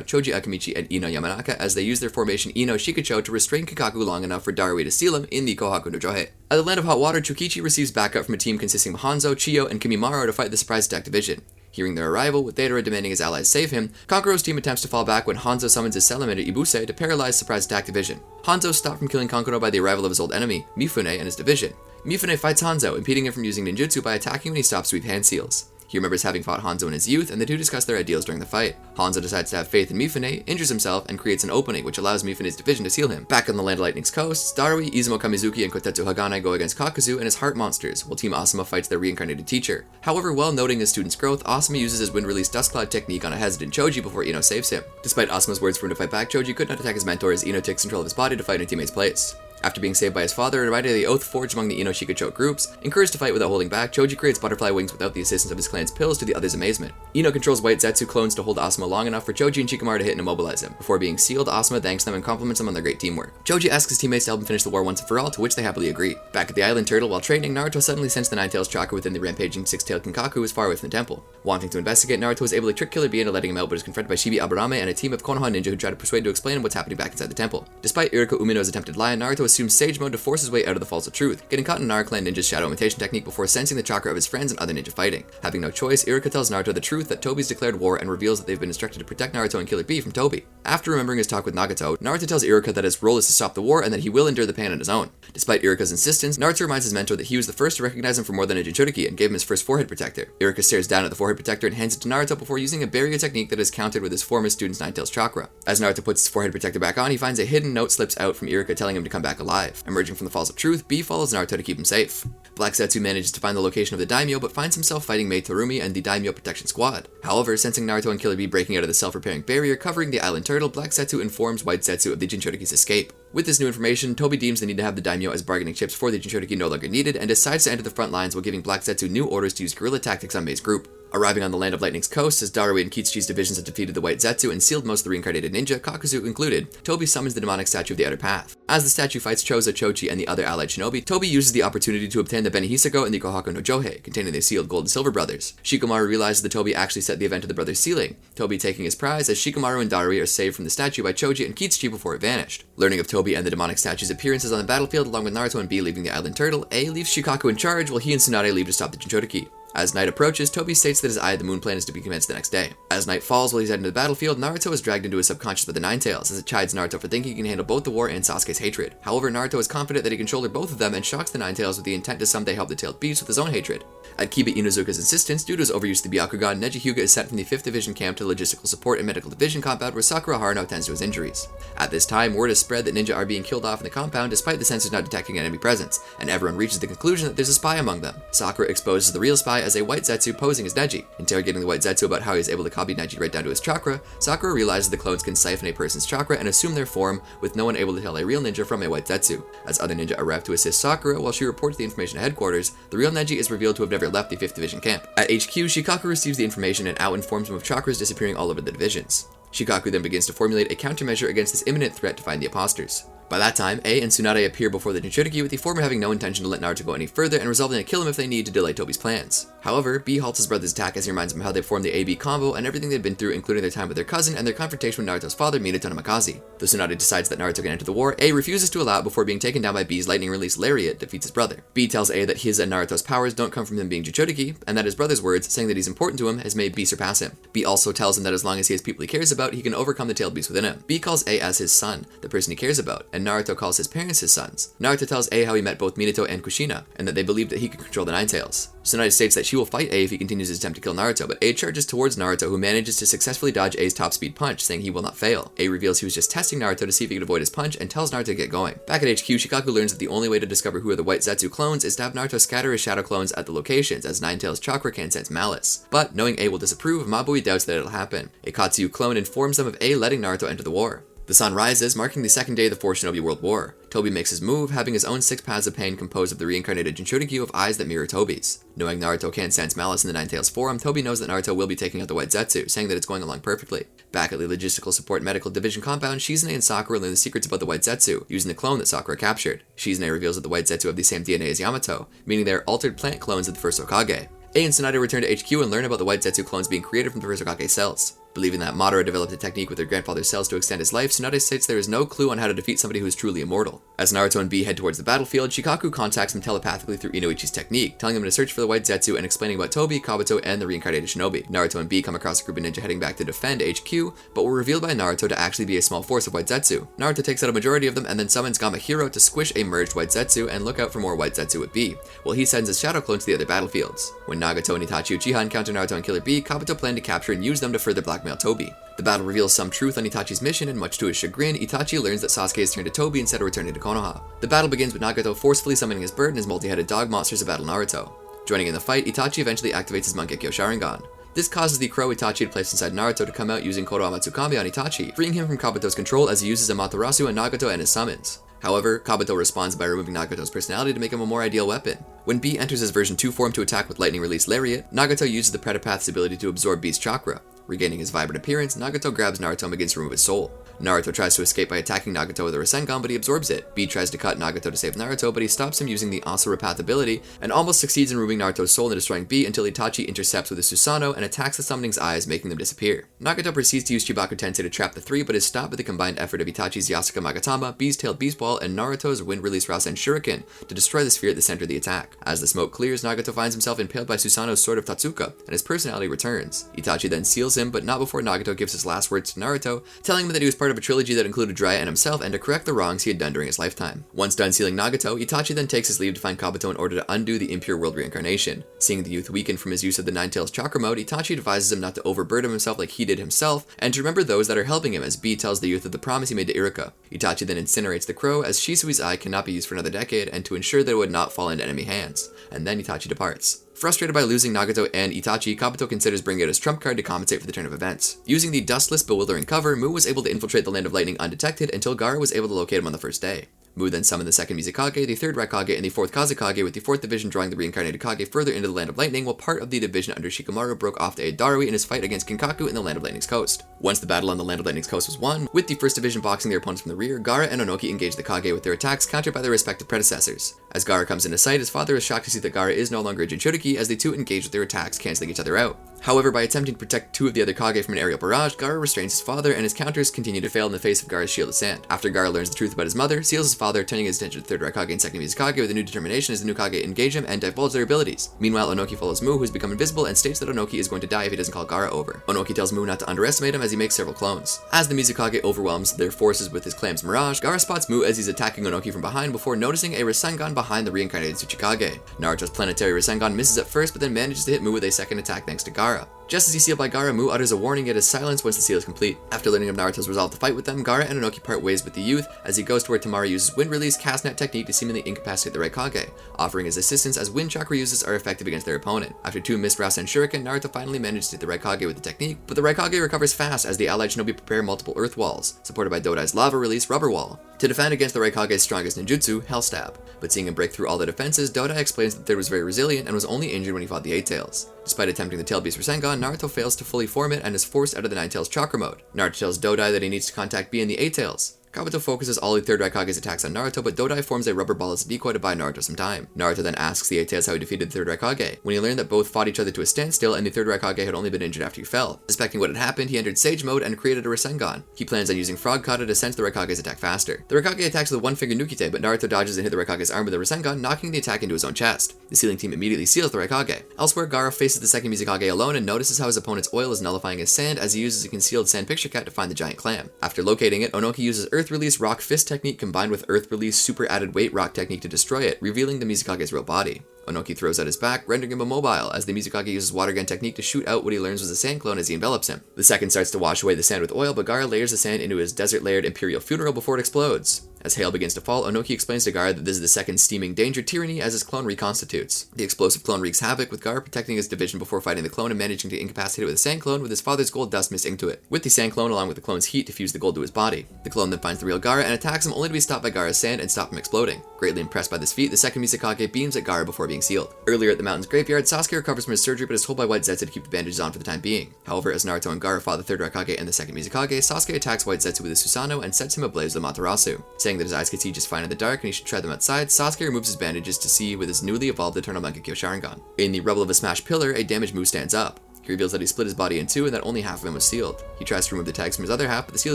Choji Akamichi, and Ino Yamanaka as they use their formation Ino Shikacho to restrain Kinkaku long enough for Darui to seal him in the Kohaku no Johei. At the Land of Hot Water, Chukichi receives backup from a team consisting of Hanzo, Chiyo, and Kimimaro to fight the surprise attack division. Hearing their arrival, with Theodora demanding his allies save him, Kankuro's team attempts to fall back when Hanzo summons his salamander Ibuse to paralyze surprise attack division. Hanzo stopped from killing Kankuro by the arrival of his old enemy, Mifune, and his division. Mifune fights Hanzo, impeding him from using ninjutsu by attacking when he stops to weave hand seals. He remembers having fought Hanzo in his youth, and the two discuss their ideals during the fight. Hanzo decides to have faith in Mifune, injures himself, and creates an opening which allows Mifune's division to seal him. Back on the Land of Lightning's coast, Darui, Izumo Kamizuki, and Kotetsu Hagane go against Kakuzu and his heart monsters, while Team Asuma fights their reincarnated teacher. However, while noting his student's growth, Asuma uses his wind-release dust cloud technique on a hesitant Choji before Ino saves him. Despite Asuma's words for him to fight back, Choji could not attack his mentor as Ino takes control of his body to fight in a teammate's place. After being saved by his father and reminded of the oath forged among the Ino-Shikacho groups, encouraged to fight without holding back, Choji creates butterfly wings without the assistance of his clan's pills to the others' amazement. Ino controls White Zetsu clones to hold Asuma long enough for Choji and Shikamaru to hit and immobilize him. Before being sealed, Asuma thanks them and compliments them on their great teamwork. Choji asks his teammates to help him finish the war once and for all, to which they happily agree. Back at the Island Turtle, while training, Naruto suddenly sensed the Nine-Tails chakra within the rampaging Six-Tailed Kinkaku was far away from the temple. Wanting to investigate, Naruto was able to trick Killer Bee into letting him out, but is confronted by Shibi Aburame and a team of Konoha ninja who try to persuade to explain what's happening back inside the temple. Despite Iruka Umino's attempted lie, Naruto assumes Sage Mode to force his way out of the Falls of Truth, getting caught in Naruto Clan Ninja's shadow imitation technique before sensing the chakra of his friends and other ninja fighting. Having no choice, Iruka tells Naruto the truth that Tobi's declared war and reveals that they've been instructed to protect Naruto and Killer Bee from Tobi. After remembering his talk with Nagato, Naruto tells Iruka that his role is to stop the war and that he will endure the pain on his own. Despite Iruka's insistence, Naruto reminds his mentor that he was the first to recognize him for more than a Jinchuriki and gave him his first forehead protector. Iruka stares down at the forehead protector and hands it to Naruto before using a barrier technique that is countered with his former student's Nine-Tails chakra. As Naruto puts his forehead protector back on, he finds a hidden note slips out from Iruka telling him to come back alive. Emerging from the Falls of Truth, Bee follows Naruto to keep him safe. Black Zetsu manages to find the location of the daimyo, but finds himself fighting Mei Torumi and the daimyo protection squad. However, sensing Naruto and Killer Bee breaking out of the self-repairing barrier covering the Island Turtle, Black Zetsu informs White Zetsu of the Jinchuriki's escape. With this new information, Tobi deems the need to have the daimyo as bargaining chips for the Jinchuriki no longer needed, and decides to enter the front lines while giving Black Zetsu new orders to use guerrilla tactics on Mei's group. Arriving on the Land of Lightning's coast, as Darui and Kitsuchi's divisions have defeated the White Zetsu and sealed most of the reincarnated ninja, Kakuzu included, Tobi summons the demonic statue of the Outer Path. As the statue fights Chozo, Chochi, and the other allied shinobi, Tobi uses the opportunity to obtain the Benihisago and the Kohaku no Johei, containing the sealed Gold and Silver brothers. Shikamaru realizes that Tobi actually set the event of the brothers' sealing, Tobi taking his prize as Shikamaru and Darui are saved from the statue by Choji and Kitsuchi before it vanished. Learning of Tobi and the demonic statue's appearances on the battlefield along with Naruto and Bee leaving the Island Turtle, A leaves Shikaku in charge while he and Tsunade leave to stop the Jinchuriki. As night approaches, Tobi states that his Eye of the Moon plan is to be commenced the next day. As night falls while he's heading to the battlefield, Naruto is dragged into his subconscious by the Nine-Tails, as it chides Naruto for thinking he can handle both the war and Sasuke's hatred. However, Naruto is confident that he can shoulder both of them and shocks the Nine-Tails with the intent to someday help the tailed beast with his own hatred. At Kiba Inuzuka's insistence, due to his overuse of the Byakugan, Neji Hyuga is sent from the 5th Division camp to the Logistical Support and Medical Division compound where Sakura Haruno tends to his injuries. At this time, word is spread that ninja are being killed off in the compound despite the sensors not detecting enemy presence, and everyone reaches the conclusion that there's a spy among them. Sakura exposes the real spy as a White Zetsu posing as Neji. Interrogating the White Zetsu about how he is able to copy Neji right down to his chakra, Sakura realizes the clones can siphon a person's chakra and assume their form, with no one able to tell a real ninja from a White Zetsu. As other ninja arrive to assist Sakura while she reports the information to headquarters, the real Neji is revealed to have never left the 5th Division camp. At HQ, Shikaku receives the information and out informs him of chakras disappearing all over the divisions. Shikaku then begins to formulate a countermeasure against this imminent threat to find the imposters. By that time, A and Tsunade appear before the Jinchuriki, with the former having no intention to let Naruto go any further and resolving to kill him if they need to delay Tobi's plans. However, B halts his brother's attack as he reminds him how they formed the AB combo and everything they'd been through, including their time with their cousin and their confrontation with Naruto's father, Minato Namikaze. Though Tsunade decides that Naruto can enter the war, A refuses to allow it before being taken down by B's lightning release lariat defeats his brother. B tells A that his and Naruto's powers don't come from him being Jinchuriki, and that his brother's words, saying that he's important to him, has made B surpass him. B also tells him that as long as he has people he cares about, he can overcome the tailed beast within him. B calls A as his son, the person he cares about, and Naruto calls his parents his sons. Naruto tells A how he met both Minato and Kushina, and that they believed that he could control the Nine-Tails. Tsunade states that she will fight A if he continues his attempt to kill Naruto, but A charges towards Naruto, who manages to successfully dodge A's top speed punch, saying he will not fail. A reveals he was just testing Naruto to see if he could avoid his punch, and tells Naruto to get going. Back at HQ, Shikaku learns that the only way to discover who are the White Zetsu clones is to have Naruto scatter his shadow clones at the locations, as Nine-Tails chakra can sense malice. But, knowing A will disapprove, Mabui doubts that it'll happen. A Katsuyu clone informs them of A letting Naruto enter the war. The sun rises, marking the second day of the Four Shinobi World War. Tobi makes his move, having his own 6 paths of pain composed of the reincarnated Jinchuriki with eyes that mirror Tobi's. Knowing Naruto can't sense malice in the Nine-Tails forum, Tobi knows that Naruto will be taking out the White Zetsu, saying that it's going along perfectly. Back at the Logistical Support Medical Division compound, Shizune and Sakura learn the secrets about the White Zetsu, using the clone that Sakura captured. Shizune reveals that the White Zetsu have the same DNA as Yamato, meaning they are altered plant clones of the First Hokage. A and Tsunade return to HQ and learn about the White Zetsu clones being created from the First Hokage cells. Believing that Madara developed a technique with her grandfather's cells to extend his life, Tsunade states there is no clue on how to defeat somebody who is truly immortal. As Naruto and B head towards the battlefield, Shikaku contacts him telepathically through Inoichi's technique, telling him to search for the White Zetsu and explaining about Tobi, Kabuto, and the reincarnated shinobi. Naruto and B come across a group of ninja heading back to defend HQ, but were revealed by Naruto to actually be a small force of White Zetsu. Naruto takes out a majority of them and then summons Gamahiro to squish a merged White Zetsu and look out for more White Zetsu with B, while he sends his shadow clone to the other battlefields. When Nagato and Itachi Uchiha encounter Naruto and Killer B, Kabuto plan to capture and use them to further blackmail Tobi. The battle reveals some truth on Itachi's mission, and much to his chagrin, Itachi learns that Sasuke has turned to Tobi instead of returning to Konoha. The battle begins with Nagato forcefully summoning his bird and his multi-headed dog monsters to battle Naruto. Joining in the fight, Itachi eventually activates his Mangekyo Sharingan. This causes the crow Itachi to place inside Naruto to come out using Kodoha Matsukami on Itachi, freeing him from Kabuto's control as he uses Amaterasu and Nagato and his summons. However, Kabuto responds by removing Nagato's personality to make him a more ideal weapon. When B enters his version 2 form to attack with Lightning Release Lariat, Nagato uses the Predapath's ability to absorb B's chakra. Regaining his vibrant appearance, Nagato grabs Naruto and begins to remove his soul. Naruto tries to escape by attacking Nagato with a Rasengan, but he absorbs it. B tries to cut Nagato to save Naruto, but he stops him using the Asurapath ability, and almost succeeds in removing Naruto's soul and destroying B until Itachi intercepts with his Susanoo and attacks the summoning's eyes, making them disappear. Nagato proceeds to use Chibaku Tensei to trap the three, but is stopped by the combined effort of Itachi's Yasuka Magatama, B's Tailed Beast Ball, and Naruto's Wind Release Rasen Shuriken to destroy the sphere at the center of the attack. As the smoke clears, Nagato finds himself impaled by Susanoo's Sword of Tatsuka, and his personality returns. Itachi then seals him, but not before Nagato gives his last words to Naruto, telling him that he was part of a trilogy that included Jiraiya and himself, and to correct the wrongs he had done during his lifetime. Once done sealing Nagato, Itachi then takes his leave to find Kabuto in order to undo the impure world reincarnation. Seeing the youth weaken from his use of the Nine Tails chakra mode, Itachi advises him not to overburden himself like he did himself, and to remember those that are helping him, as B tells the youth of the promise he made to Iruka. Itachi then incinerates the crow, as Shisui's eye cannot be used for another decade, and to ensure that it would not fall into enemy hands. And then Itachi departs. Frustrated by losing Nagato and Itachi, Kabuto considers bringing out his trump card to compensate for the turn of events. Using the dustless, bewildering cover, Mu was able to infiltrate the Land of Lightning undetected until Gaara was able to locate him on the first day. Mu then summoned the second Mizukage, the third Raikage, and the fourth Kazekage, with the fourth division drawing the reincarnated Kage further into the Land of Lightning, while part of the division under Shikamaru broke off to aid Darui in his fight against Kinkaku in the Land of Lightning's coast. Once the battle on the Land of Lightning's coast was won, with the first division boxing their opponents from the rear, Gaara and Onoki engaged the Kage with their attacks countered by their respective predecessors. As Gaara comes into sight, his father is shocked to see that Gaara is no longer a Jinchuriki, as the two engage with their attacks, cancelling each other out. However, by attempting to protect two of the other Kage from an aerial barrage, Gaara restrains his father, and his counters continue to fail in the face of Gaara's shield of sand. After Gaara learns the truth about his mother, seals his father, turning his attention to third Raikage and second Mizukage with a new determination as the new Kage engage him and divulge their abilities. Meanwhile, Onoki follows Mu, who has become invisible, and states that Onoki is going to die if he doesn't call Gaara over. Onoki tells Mu not to underestimate him as he makes several clones. As the Mizukage overwhelms their forces with his Clam's Mirage, Gaara spots Mu as he's attacking Onoki from behind before noticing a Rasengan behind the reincarnated Tsuchikage. Naruto's planetary Rasengan misses at first, but then manages to hit Mu with a second attack thanks to Gaara. Just as he's sealed by Gaara, Mu utters a warning yet is silenced once the seal is complete. After learning of Naruto's resolve to fight with them, Gaara and Onoki part ways with the youth as he goes to where Tamara uses Wind Release Castnet technique to seemingly incapacitate the Raikage, offering his assistance as Wind Chakra uses are effective against their opponent. After two missed Rasen Shuriken, Naruto finally manages to hit the Raikage with the technique, but the Raikage recovers fast as the allied shinobi prepare multiple earth walls, supported by Dodai's lava release rubber wall, to defend against the Raikage's strongest ninjutsu, Hell Stab. But seeing him break through all the defenses, Dodai explains that Third was very resilient and was only injured when he fought the Eight Tails. Despite attempting the Tail Beast Rasengan, Naruto fails to fully form it and is forced out of the Nine Tails chakra mode. Naruto tells Dodai that he needs to contact B and the Eight Tails. Kabuto focuses all the third Raikage's attacks on Naruto, but Dodai forms a rubber ball as a decoy to buy Naruto some time. Naruto then asks the Eight Tails how he defeated the third Raikage, when he learned that both fought each other to a standstill and the third Raikage had only been injured after he fell. Suspecting what had happened, he entered Sage mode and created a Rasengan. He plans on using Frog Kata to sense the Raikage's attack faster. The Raikage attacks with a one-finger Nukite, but Naruto dodges and hit the Raikage's arm with a Rasengan, knocking the attack into his own chest. The sealing team immediately seals the Raikage. Elsewhere, Gaara faces the second Mizukage alone and notices how his opponent's oil is nullifying his sand as he uses a concealed sand picture cat to find the giant clam. After locating it, Onoki uses Earth Release Rock Fist technique combined with Earth Release Super Added Weight Rock technique to destroy it, revealing the Mizukage's real body. Onoki throws out his back, rendering him immobile, as the Mizukage uses Water Gun technique to shoot out what he learns was a sand clone as he envelops him. The second starts to wash away the sand with oil, but Gaara layers the sand into his desert-layered Imperial Funeral before it explodes. As hail begins to fall, Onoki explains to Gaara that this is the second steaming danger tyranny as his clone reconstitutes. The explosive clone wreaks havoc, with Gaara protecting his division before fighting the clone and managing to incapacitate it with a sand clone with his father's gold dust mist into it. With the sand clone along with the clone's heat to fuse the gold to his body. The clone then finds the real Gaara and attacks him only to be stopped by Gaara's sand and stop him exploding. Greatly impressed by this feat, the second Mizukage beams at Gaara before being sealed. Earlier at the mountain's graveyard, Sasuke recovers from his surgery but is told by White Zetsu to keep the bandages on for the time being. However, as Naruto and Gaara fought the third Raikage and the second Mizukage, Sasuke attacks White Zetsu with his Susanoo and sets him ablaze with Amaterasu. Saying that his eyes could see just fine in the dark and he should try them outside, Sasuke removes his bandages to see with his newly evolved Eternal Mangekyo Sharingan. In the rubble of a smashed pillar, a damaged Mu stands up. He reveals that he split his body in two and that only half of him was sealed. He tries to remove the tags from his other half, but the seal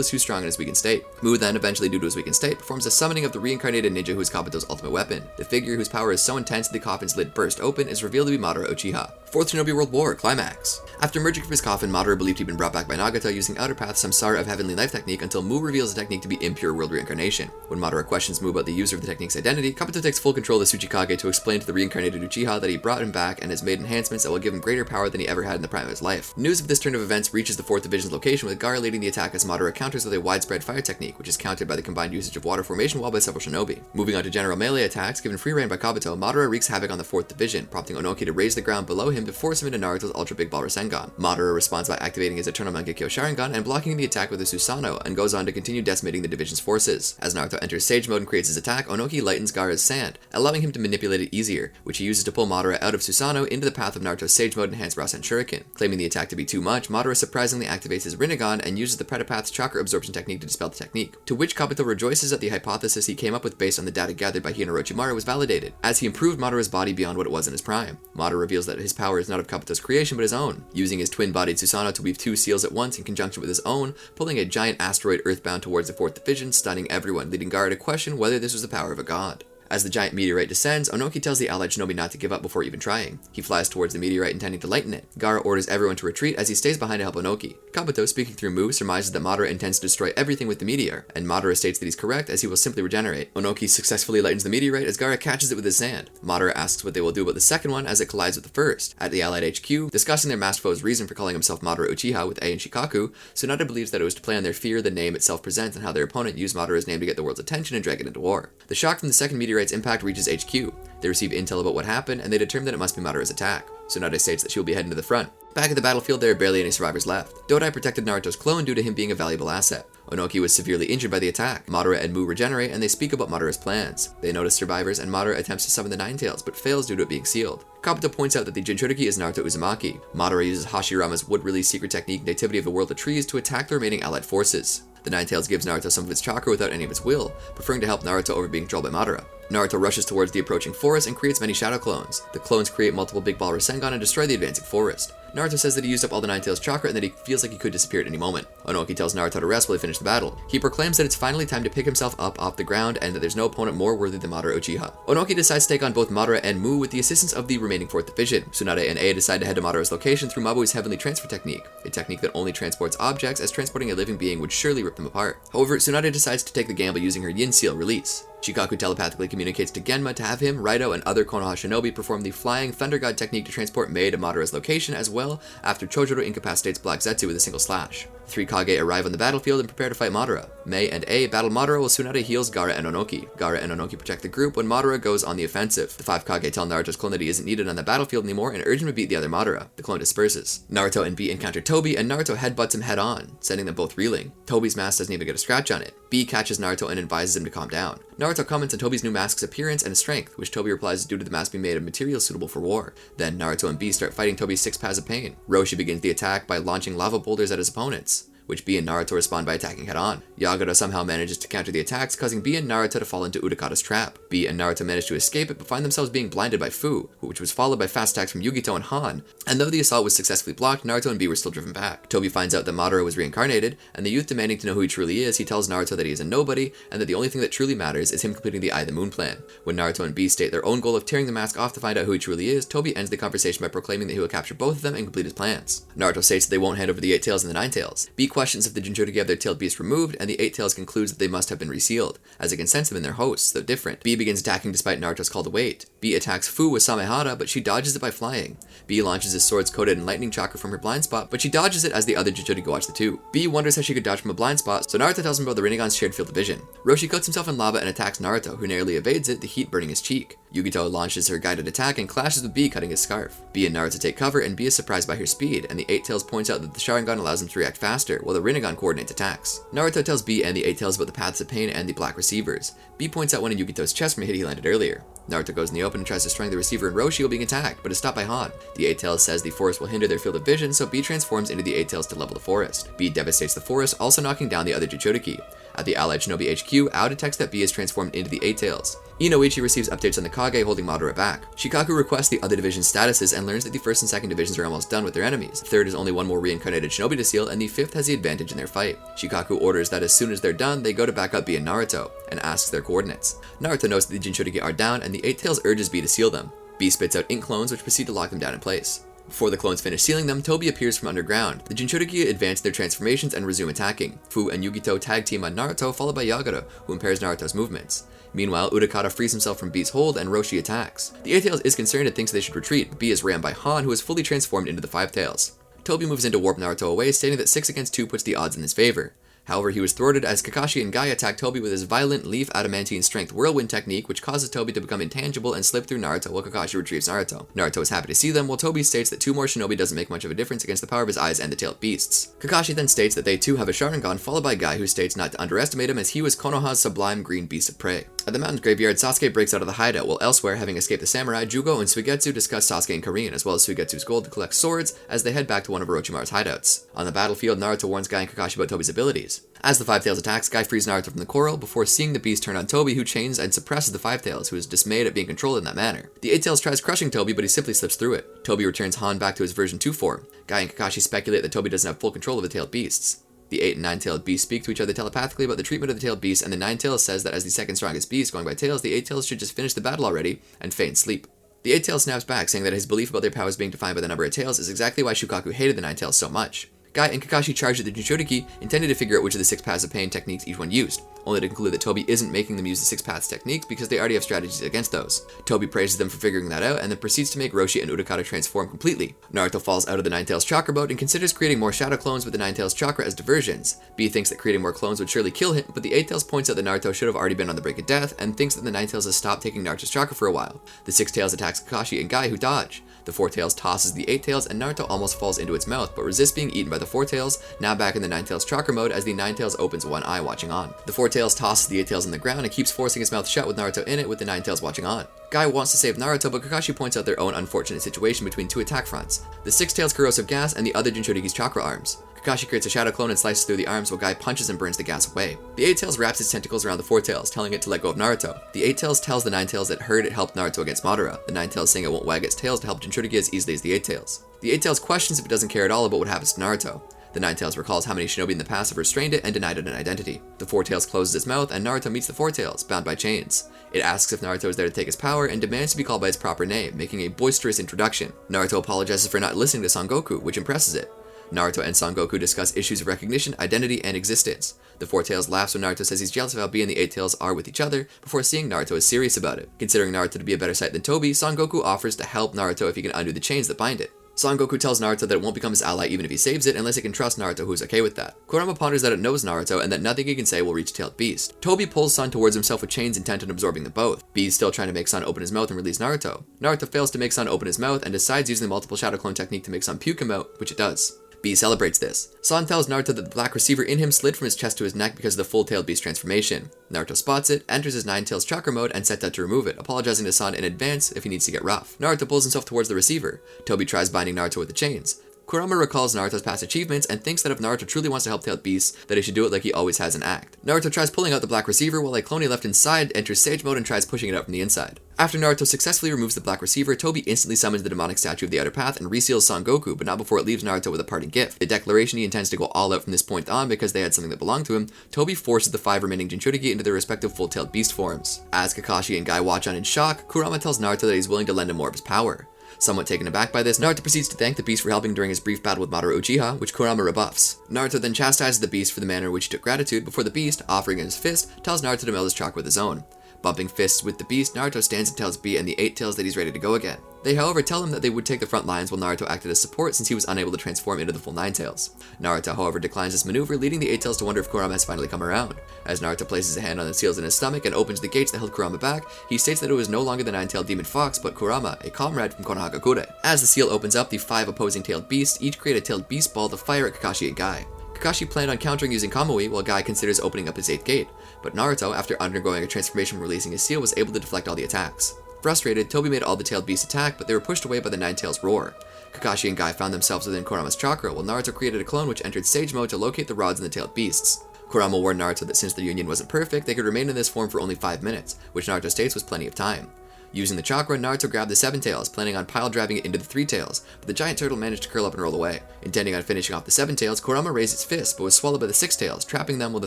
is too strong in his weakened state. Mu then, eventually due to his weakened state, performs a summoning of the reincarnated ninja who is Kabuto's ultimate weapon. The figure, whose power is so intense that the coffin's lid burst open, is revealed to be Madara Uchiha. Fourth Shinobi World War, Climax. After emerging from his coffin, Madara believed he'd been brought back by Nagato using Outer Path Samsara of Heavenly Life technique until Mu reveals the technique to be impure world reincarnation. When Madara questions Mu about the user of the technique's identity, Kabuto takes full control of the Tsuchikage to explain to the reincarnated Uchiha that he brought him back and has made enhancements that will give him greater power than he ever had in the prime of his life. News of this turn of events reaches the 4th Division's location, with Gaara leading the attack as Madara counters with a widespread fire technique, which is countered by the combined usage of water formation wall by several shinobi. Moving on to general melee attacks, given free rein by Kabuto, Madara wreaks havoc on the 4th Division, prompting Onoki to raise the ground below him to force him into Naruto's Ultra Big Ball Rasengan. Madara responds by activating his Eternal Mangekyo Sharingan and blocking the attack with a Susanoo, and goes on to continue decimating the division's forces. As Naruto enters Sage Mode and creates his attack, Onoki lightens Gaara's sand, allowing him to manipulate it easier, which he uses to pull Madara out of Susanoo into the path of Naruto's Sage Mode Enhanced Rasen Shuriken. Claiming the attack to be too much, Madara surprisingly activates his Rinnegan and uses the Predapath's Chakra Absorption technique to dispel the technique, to which Kabuto rejoices that the hypothesis he came up with based on the data gathered by he and Orochimaru was validated, as he improved Madara's body beyond what it was in his prime. Madara reveals that his power is not of Kabuto's creation but his own, using his twin-bodied Susanoo to weave 2 seals at once in conjunction with his own, pulling a giant asteroid earthbound towards the 4th Division, stunning everyone, leading Gaara to question whether this was the power of a god. As the giant meteorite descends, Onoki tells the allied shinobi not to give up before even trying. He flies towards the meteorite intending to lighten it. Gaara orders everyone to retreat as he stays behind to help Onoki. Kabuto, speaking through Mu, surmises that Madara intends to destroy everything with the meteor, and Madara states that he's correct as he will simply regenerate. Onoki successfully lightens the meteorite as Gaara catches it with his sand. Madara asks what they will do about the second one as it collides with the first. At the allied HQ, discussing their masked foe's reason for calling himself Madara Uchiha with A and Shikaku, Tsunade believes that it was to play on their fear the name itself presents and how their opponent used Madara's name to get the world's attention and drag it into war. The shock from the second meteorite's impact reaches HQ. They receive intel about what happened, and they determine that it must be Madara's attack. Tsunade states that she will be heading to the front. Back at the battlefield, there are barely any survivors left. Dodai protected Naruto's clone due to him being a valuable asset. Onoki was severely injured by the attack. Madara and Mu regenerate, and they speak about Madara's plans. They notice survivors, and Madara attempts to summon the Nine Tails, but fails due to it being sealed. Kabuto points out that the Jinchuriki is Naruto Uzumaki. Madara uses Hashirama's wood-release secret technique, Nativity of the World of Trees, to attack the remaining allied forces. The Nine Tails gives Naruto some of its chakra without any of its will, preferring to help Naruto over being controlled by Madara. Naruto rushes towards the approaching forest and creates many shadow clones. The clones create multiple Big Ball Rasengan and destroy the advancing forest. Naruto says that he used up all the Nine Tails chakra and that he feels like he could disappear at any moment. Onoki tells Naruto to rest while they finish the battle. He proclaims that it's finally time to pick himself up off the ground and that there's no opponent more worthy than Madara Uchiha. Onoki decides to take on both Madara and Mu with the assistance of the remaining 4th Division. Tsunade and A decide to head to Madara's location through Mabui's Heavenly Transfer technique, a technique that only transports objects, as transporting a living being would surely rip them apart. However, Tsunade decides to take the gamble using her Yin Seal release. Shikaku telepathically communicates to Genma to have him, Raito, and other Konoha shinobi perform the Flying Thunder God technique to transport Mei to Madara's location as well, after Chojuro incapacitates Black Zetsu with a single slash. The 3 Kage arrive on the battlefield and prepare to fight Madara. Mei and A battle Madara while Tsunade heals Gaara and Onoki. Gaara and Onoki protect the group when Madara goes on the offensive. The 5 Kage tell Naruto's clone that he isn't needed on the battlefield anymore and urge him to beat the other Madara. The clone disperses. Naruto and B encounter Tobi, and Naruto headbutts him head on, sending them both reeling. Tobi's mask doesn't even get a scratch on it. B catches Naruto and advises him to calm down. Naruto comments on Tobi's new mask's appearance and strength, which Tobi replies is due to the mask being made of materials suitable for war. Then Naruto and B start fighting Tobi's 6 paths of pain. Roshi begins the attack by launching lava boulders at his opponents, which B and Naruto respond by attacking head-on. Yagura somehow manages to counter the attacks, causing B and Naruto to fall into Utakata's trap. B and Naruto manage to escape it, but find themselves being blinded by Fu, which was followed by fast attacks from Yugito and Han, and though the assault was successfully blocked, Naruto and B were still driven back. Tobi finds out that Madara was reincarnated, and the youth demanding to know who he truly is, he tells Naruto that he is a nobody, and that the only thing that truly matters is him completing the Eye of the Moon plan. When Naruto and B state their own goal of tearing the mask off to find out who he truly is, Tobi ends the conversation by proclaiming that he will capture both of them and complete his plans. Naruto states that they won't hand over the 8 Tails and the 9 Tails. B questions if the Jinchuriki have their tailed beast removed, and the 8 Tails concludes that they must have been resealed, as it can sense them in their hosts, though different. B begins attacking despite Naruto's call to wait. B attacks Fu with Samehara, but she dodges it by flying. B launches his swords coated in lightning chakra from her blind spot, but she dodges it as the other Jinchuriki watch the two. B wonders how she could dodge from a blind spot, so Naruto tells him about the Rinnegan's shared field of vision. Roshi cuts himself in lava and attacks Naruto, who narrowly evades it, the heat burning his cheek. Yugito launches her guided attack and clashes with B, cutting his scarf. B and Naruto take cover, and B is surprised by her speed, and the 8 Tails points out that the Sharingan allows him to react faster, while the Rinnegan coordinates attacks. Naruto tells B and the 8 Tails about the paths of pain and the black receivers. B points out one in Yugito's chest from a hit he landed earlier. Naruto goes in the open and tries destroying the receiver and Roshi while being attacked, but is stopped by Han. The 8 Tails says the forest will hinder their field of vision, so B transforms into the 8 Tails to level the forest. B devastates the forest, also knocking down the other Jinchuriki. At the allied Shinobi HQ, Ao detects that B is transformed into the 8 Tails. Inoichi receives updates on the Kage holding Madara back. Shikaku requests the other division's statuses and learns that the 1st and 2nd divisions are almost done with their enemies. The 3rd is only one more reincarnated shinobi to seal, and the 5th has the advantage in their fight. Shikaku orders that as soon as they're done, they go to back up B and Naruto, and asks their coordinates. Naruto knows that the Jinchuriki are down, and the 8 Tails urges B to seal them. B spits out ink clones, which proceed to lock them down in place. Before the clones finish sealing them, Tobi appears from underground. The Jinchuriki advance their transformations and resume attacking. Fu and Yugito tag team on Naruto, followed by Yagura, who impairs Naruto's movements. Meanwhile, Utakata frees himself from B's hold and Roshi attacks. The 8 Tails is concerned and thinks they should retreat, but B is rammed by Han, who is fully transformed into the 5 Tails. Tobi moves in to warp Naruto away, stating that 6 against 2 puts the odds in his favor. However, he was thwarted as Kakashi and Guy attacked Toby with his violent Leaf Adamantine Strength Whirlwind technique, which causes Toby to become intangible and slip through Naruto while Kakashi retrieves Naruto. Naruto is happy to see them, while Toby states that 2 more Shinobi doesn't make much of a difference against the power of his eyes and the tailed beasts. Kakashi then states that they too have a Sharingan, followed by Guy, who states not to underestimate him as he was Konoha's sublime green beast of prey. At the mountain's graveyard, Sasuke breaks out of the hideout, while elsewhere, having escaped the samurai, Jūgo and Suigetsu discuss Sasuke and Karin, as well as Suigetsu's goal to collect swords as they head back to one of Orochimaru's hideouts. On the battlefield, Naruto warns Guy and Kakashi about Toby's abilities. As the Five Tails attacks, Guy frees Naruto from the coral before seeing the beast turn on Toby, who chains and suppresses the Five Tails, who is dismayed at being controlled in that manner. The Eight Tails tries crushing Toby, but he simply slips through it. Toby returns Han back to his version 2 form. Guy and Kakashi speculate that Toby doesn't have full control of the tailed beasts. The 8 and 9-tailed beasts speak to each other telepathically about the treatment of the tailed beasts, and the 9-tails says that as the second strongest beast going by tails, the 8-tails should just finish the battle already and feign sleep. The 8-tail snaps back, saying that his belief about their powers being defined by the number of tails is exactly why Shukaku hated the 9-tails so much. Guy and Kakashi charged at the Jinchuriki, intended to figure out which of the 6 paths of pain techniques each one used, only to conclude that Toby isn't making them use the 6 paths techniques because they already have strategies against those. Toby praises them for figuring that out and then proceeds to make Roshi and Utakata transform completely. Naruto falls out of the 9-tails chakra boat and considers creating more shadow clones with the 9-tails chakra as diversions. B thinks that creating more clones would surely kill him, but the 8-tails points out that Naruto should have already been on the brink of death and thinks that the 9-tails has stopped taking Naruto's chakra for a while. The 6-tails attacks Kakashi and Guy, who dodge. The 4-tails tosses the 8-tails and Naruto almost falls into its mouth, but resists being eaten by the 4-tails, now back in the 9-tails chakra mode as the 9-tails opens one eye watching on. The 4-tails tosses the 8-tails on the ground and keeps forcing his mouth shut with Naruto in it with the 9-tails watching on. Guy wants to save Naruto, but Kakashi points out their own unfortunate situation between 2 attack fronts, the 6-tails corrosive gas and the other Jinchuriki's chakra arms. Kakashi creates a shadow clone and slices through the arms while Guy punches and burns the gas away. The 8-tails wraps its tentacles around the 4-tails, telling it to let go of Naruto. The 8-tails tells the 9-tails that heard it helped Naruto against Madara, the 9-tails saying it won't wag its tails to help Jinchuriki as easily as the 8-tails. The 8-tails questions if it doesn't care at all about what happens to Naruto. The 9-tails recalls how many shinobi in the past have restrained it and denied it an identity. The 4-tails closes its mouth and Naruto meets the 4-tails, bound by chains. It asks if Naruto is there to take his power and demands to be called by his proper name, making a boisterous introduction. Naruto apologizes for not listening to Son Goku, which impresses it. Naruto and Son Goku discuss issues of recognition, identity, and existence. The 4-tails laughs when Naruto says he's jealous of how B and the 8-tails are with each other, before seeing Naruto is serious about it. Considering Naruto to be a better sight than Toby, Son Goku offers to help Naruto if he can undo the chains that bind it. Son Goku tells Naruto that it won't become his ally even if he saves it unless it can trust Naruto, who's okay with that. Kurama ponders that it knows Naruto and that nothing he can say will reach Tailed Beast. Toby pulls Son towards himself with chains intent on absorbing them both. B is still trying to make Son open his mouth and release Naruto. Naruto fails to make Son open his mouth and decides using the multiple shadow clone technique to make Son puke him out, which it does. B celebrates this. Son tells Naruto that the black receiver in him slid from his chest to his neck because of the full-tailed beast transformation. Naruto spots it, enters his 9-tails chakra mode, and sets out to remove it, apologizing to Son in advance if he needs to get rough. Naruto pulls himself towards the receiver. Toby tries binding Naruto with the chains. Kurama recalls Naruto's past achievements and thinks that if Naruto truly wants to help Tailed Beasts, that he should do it like he always has in Act. Naruto tries pulling out the black receiver while a clone he left inside enters Sage Mode and tries pushing it out from the inside. After Naruto successfully removes the black receiver, Toby instantly summons the demonic statue of the Outer Path and reseals Son Goku, but not before it leaves Naruto with a parting gift. The declaration he intends to go all out from this point on because they had something that belonged to him, Toby forces the 5 remaining Jinchuriki into their respective full-tailed beast forms. As Kakashi and Guy watch on in shock, Kurama tells Naruto that he's willing to lend him more of his power. Somewhat taken aback by this, Naruto proceeds to thank the beast for helping during his brief battle with Madara Uchiha, which Kurama rebuffs. Naruto then chastises the beast for the manner in which he took gratitude before the beast, offering his fist, tells Naruto to meld his chakra with his own. Bumping fists with the beast, Naruto stands and tells B and the 8-tails that he's ready to go again. They however tell him that they would take the front lines while Naruto acted as support since he was unable to transform into the full 9-tails. Naruto however declines this maneuver, leading the 8-tails to wonder if Kurama has finally come around. As Naruto places a hand on the seals in his stomach and opens the gates that held Kurama back, he states that it was no longer the 9-tailed demon fox but Kurama, a comrade from Konoha Crush. As the seal opens up, the 5 opposing tailed beasts each create a tailed beast ball to fire at Kakashi and Guy. Kakashi planned on countering using Kamui while Guy considers opening up his 8th gate, but Naruto, after undergoing a transformation and releasing his seal, was able to deflect all the attacks. Frustrated, Toby made all the tailed beasts attack, but they were pushed away by the 9-tails roar. Kakashi and Guy found themselves within Kurama's chakra, while Naruto created a clone which entered Sage Mode to locate the rods in the tailed beasts. Kurama warned Naruto that since their union wasn't perfect, they could remain in this form for only 5 minutes, which Naruto states was plenty of time. Using the chakra, Naruto grabbed the 7-tails, planning on pile driving it into the 3-tails, but the giant turtle managed to curl up and roll away. Intending on finishing off the 7-tails, Kurama raised its fist, but was swallowed by the 6-tails, trapping them while the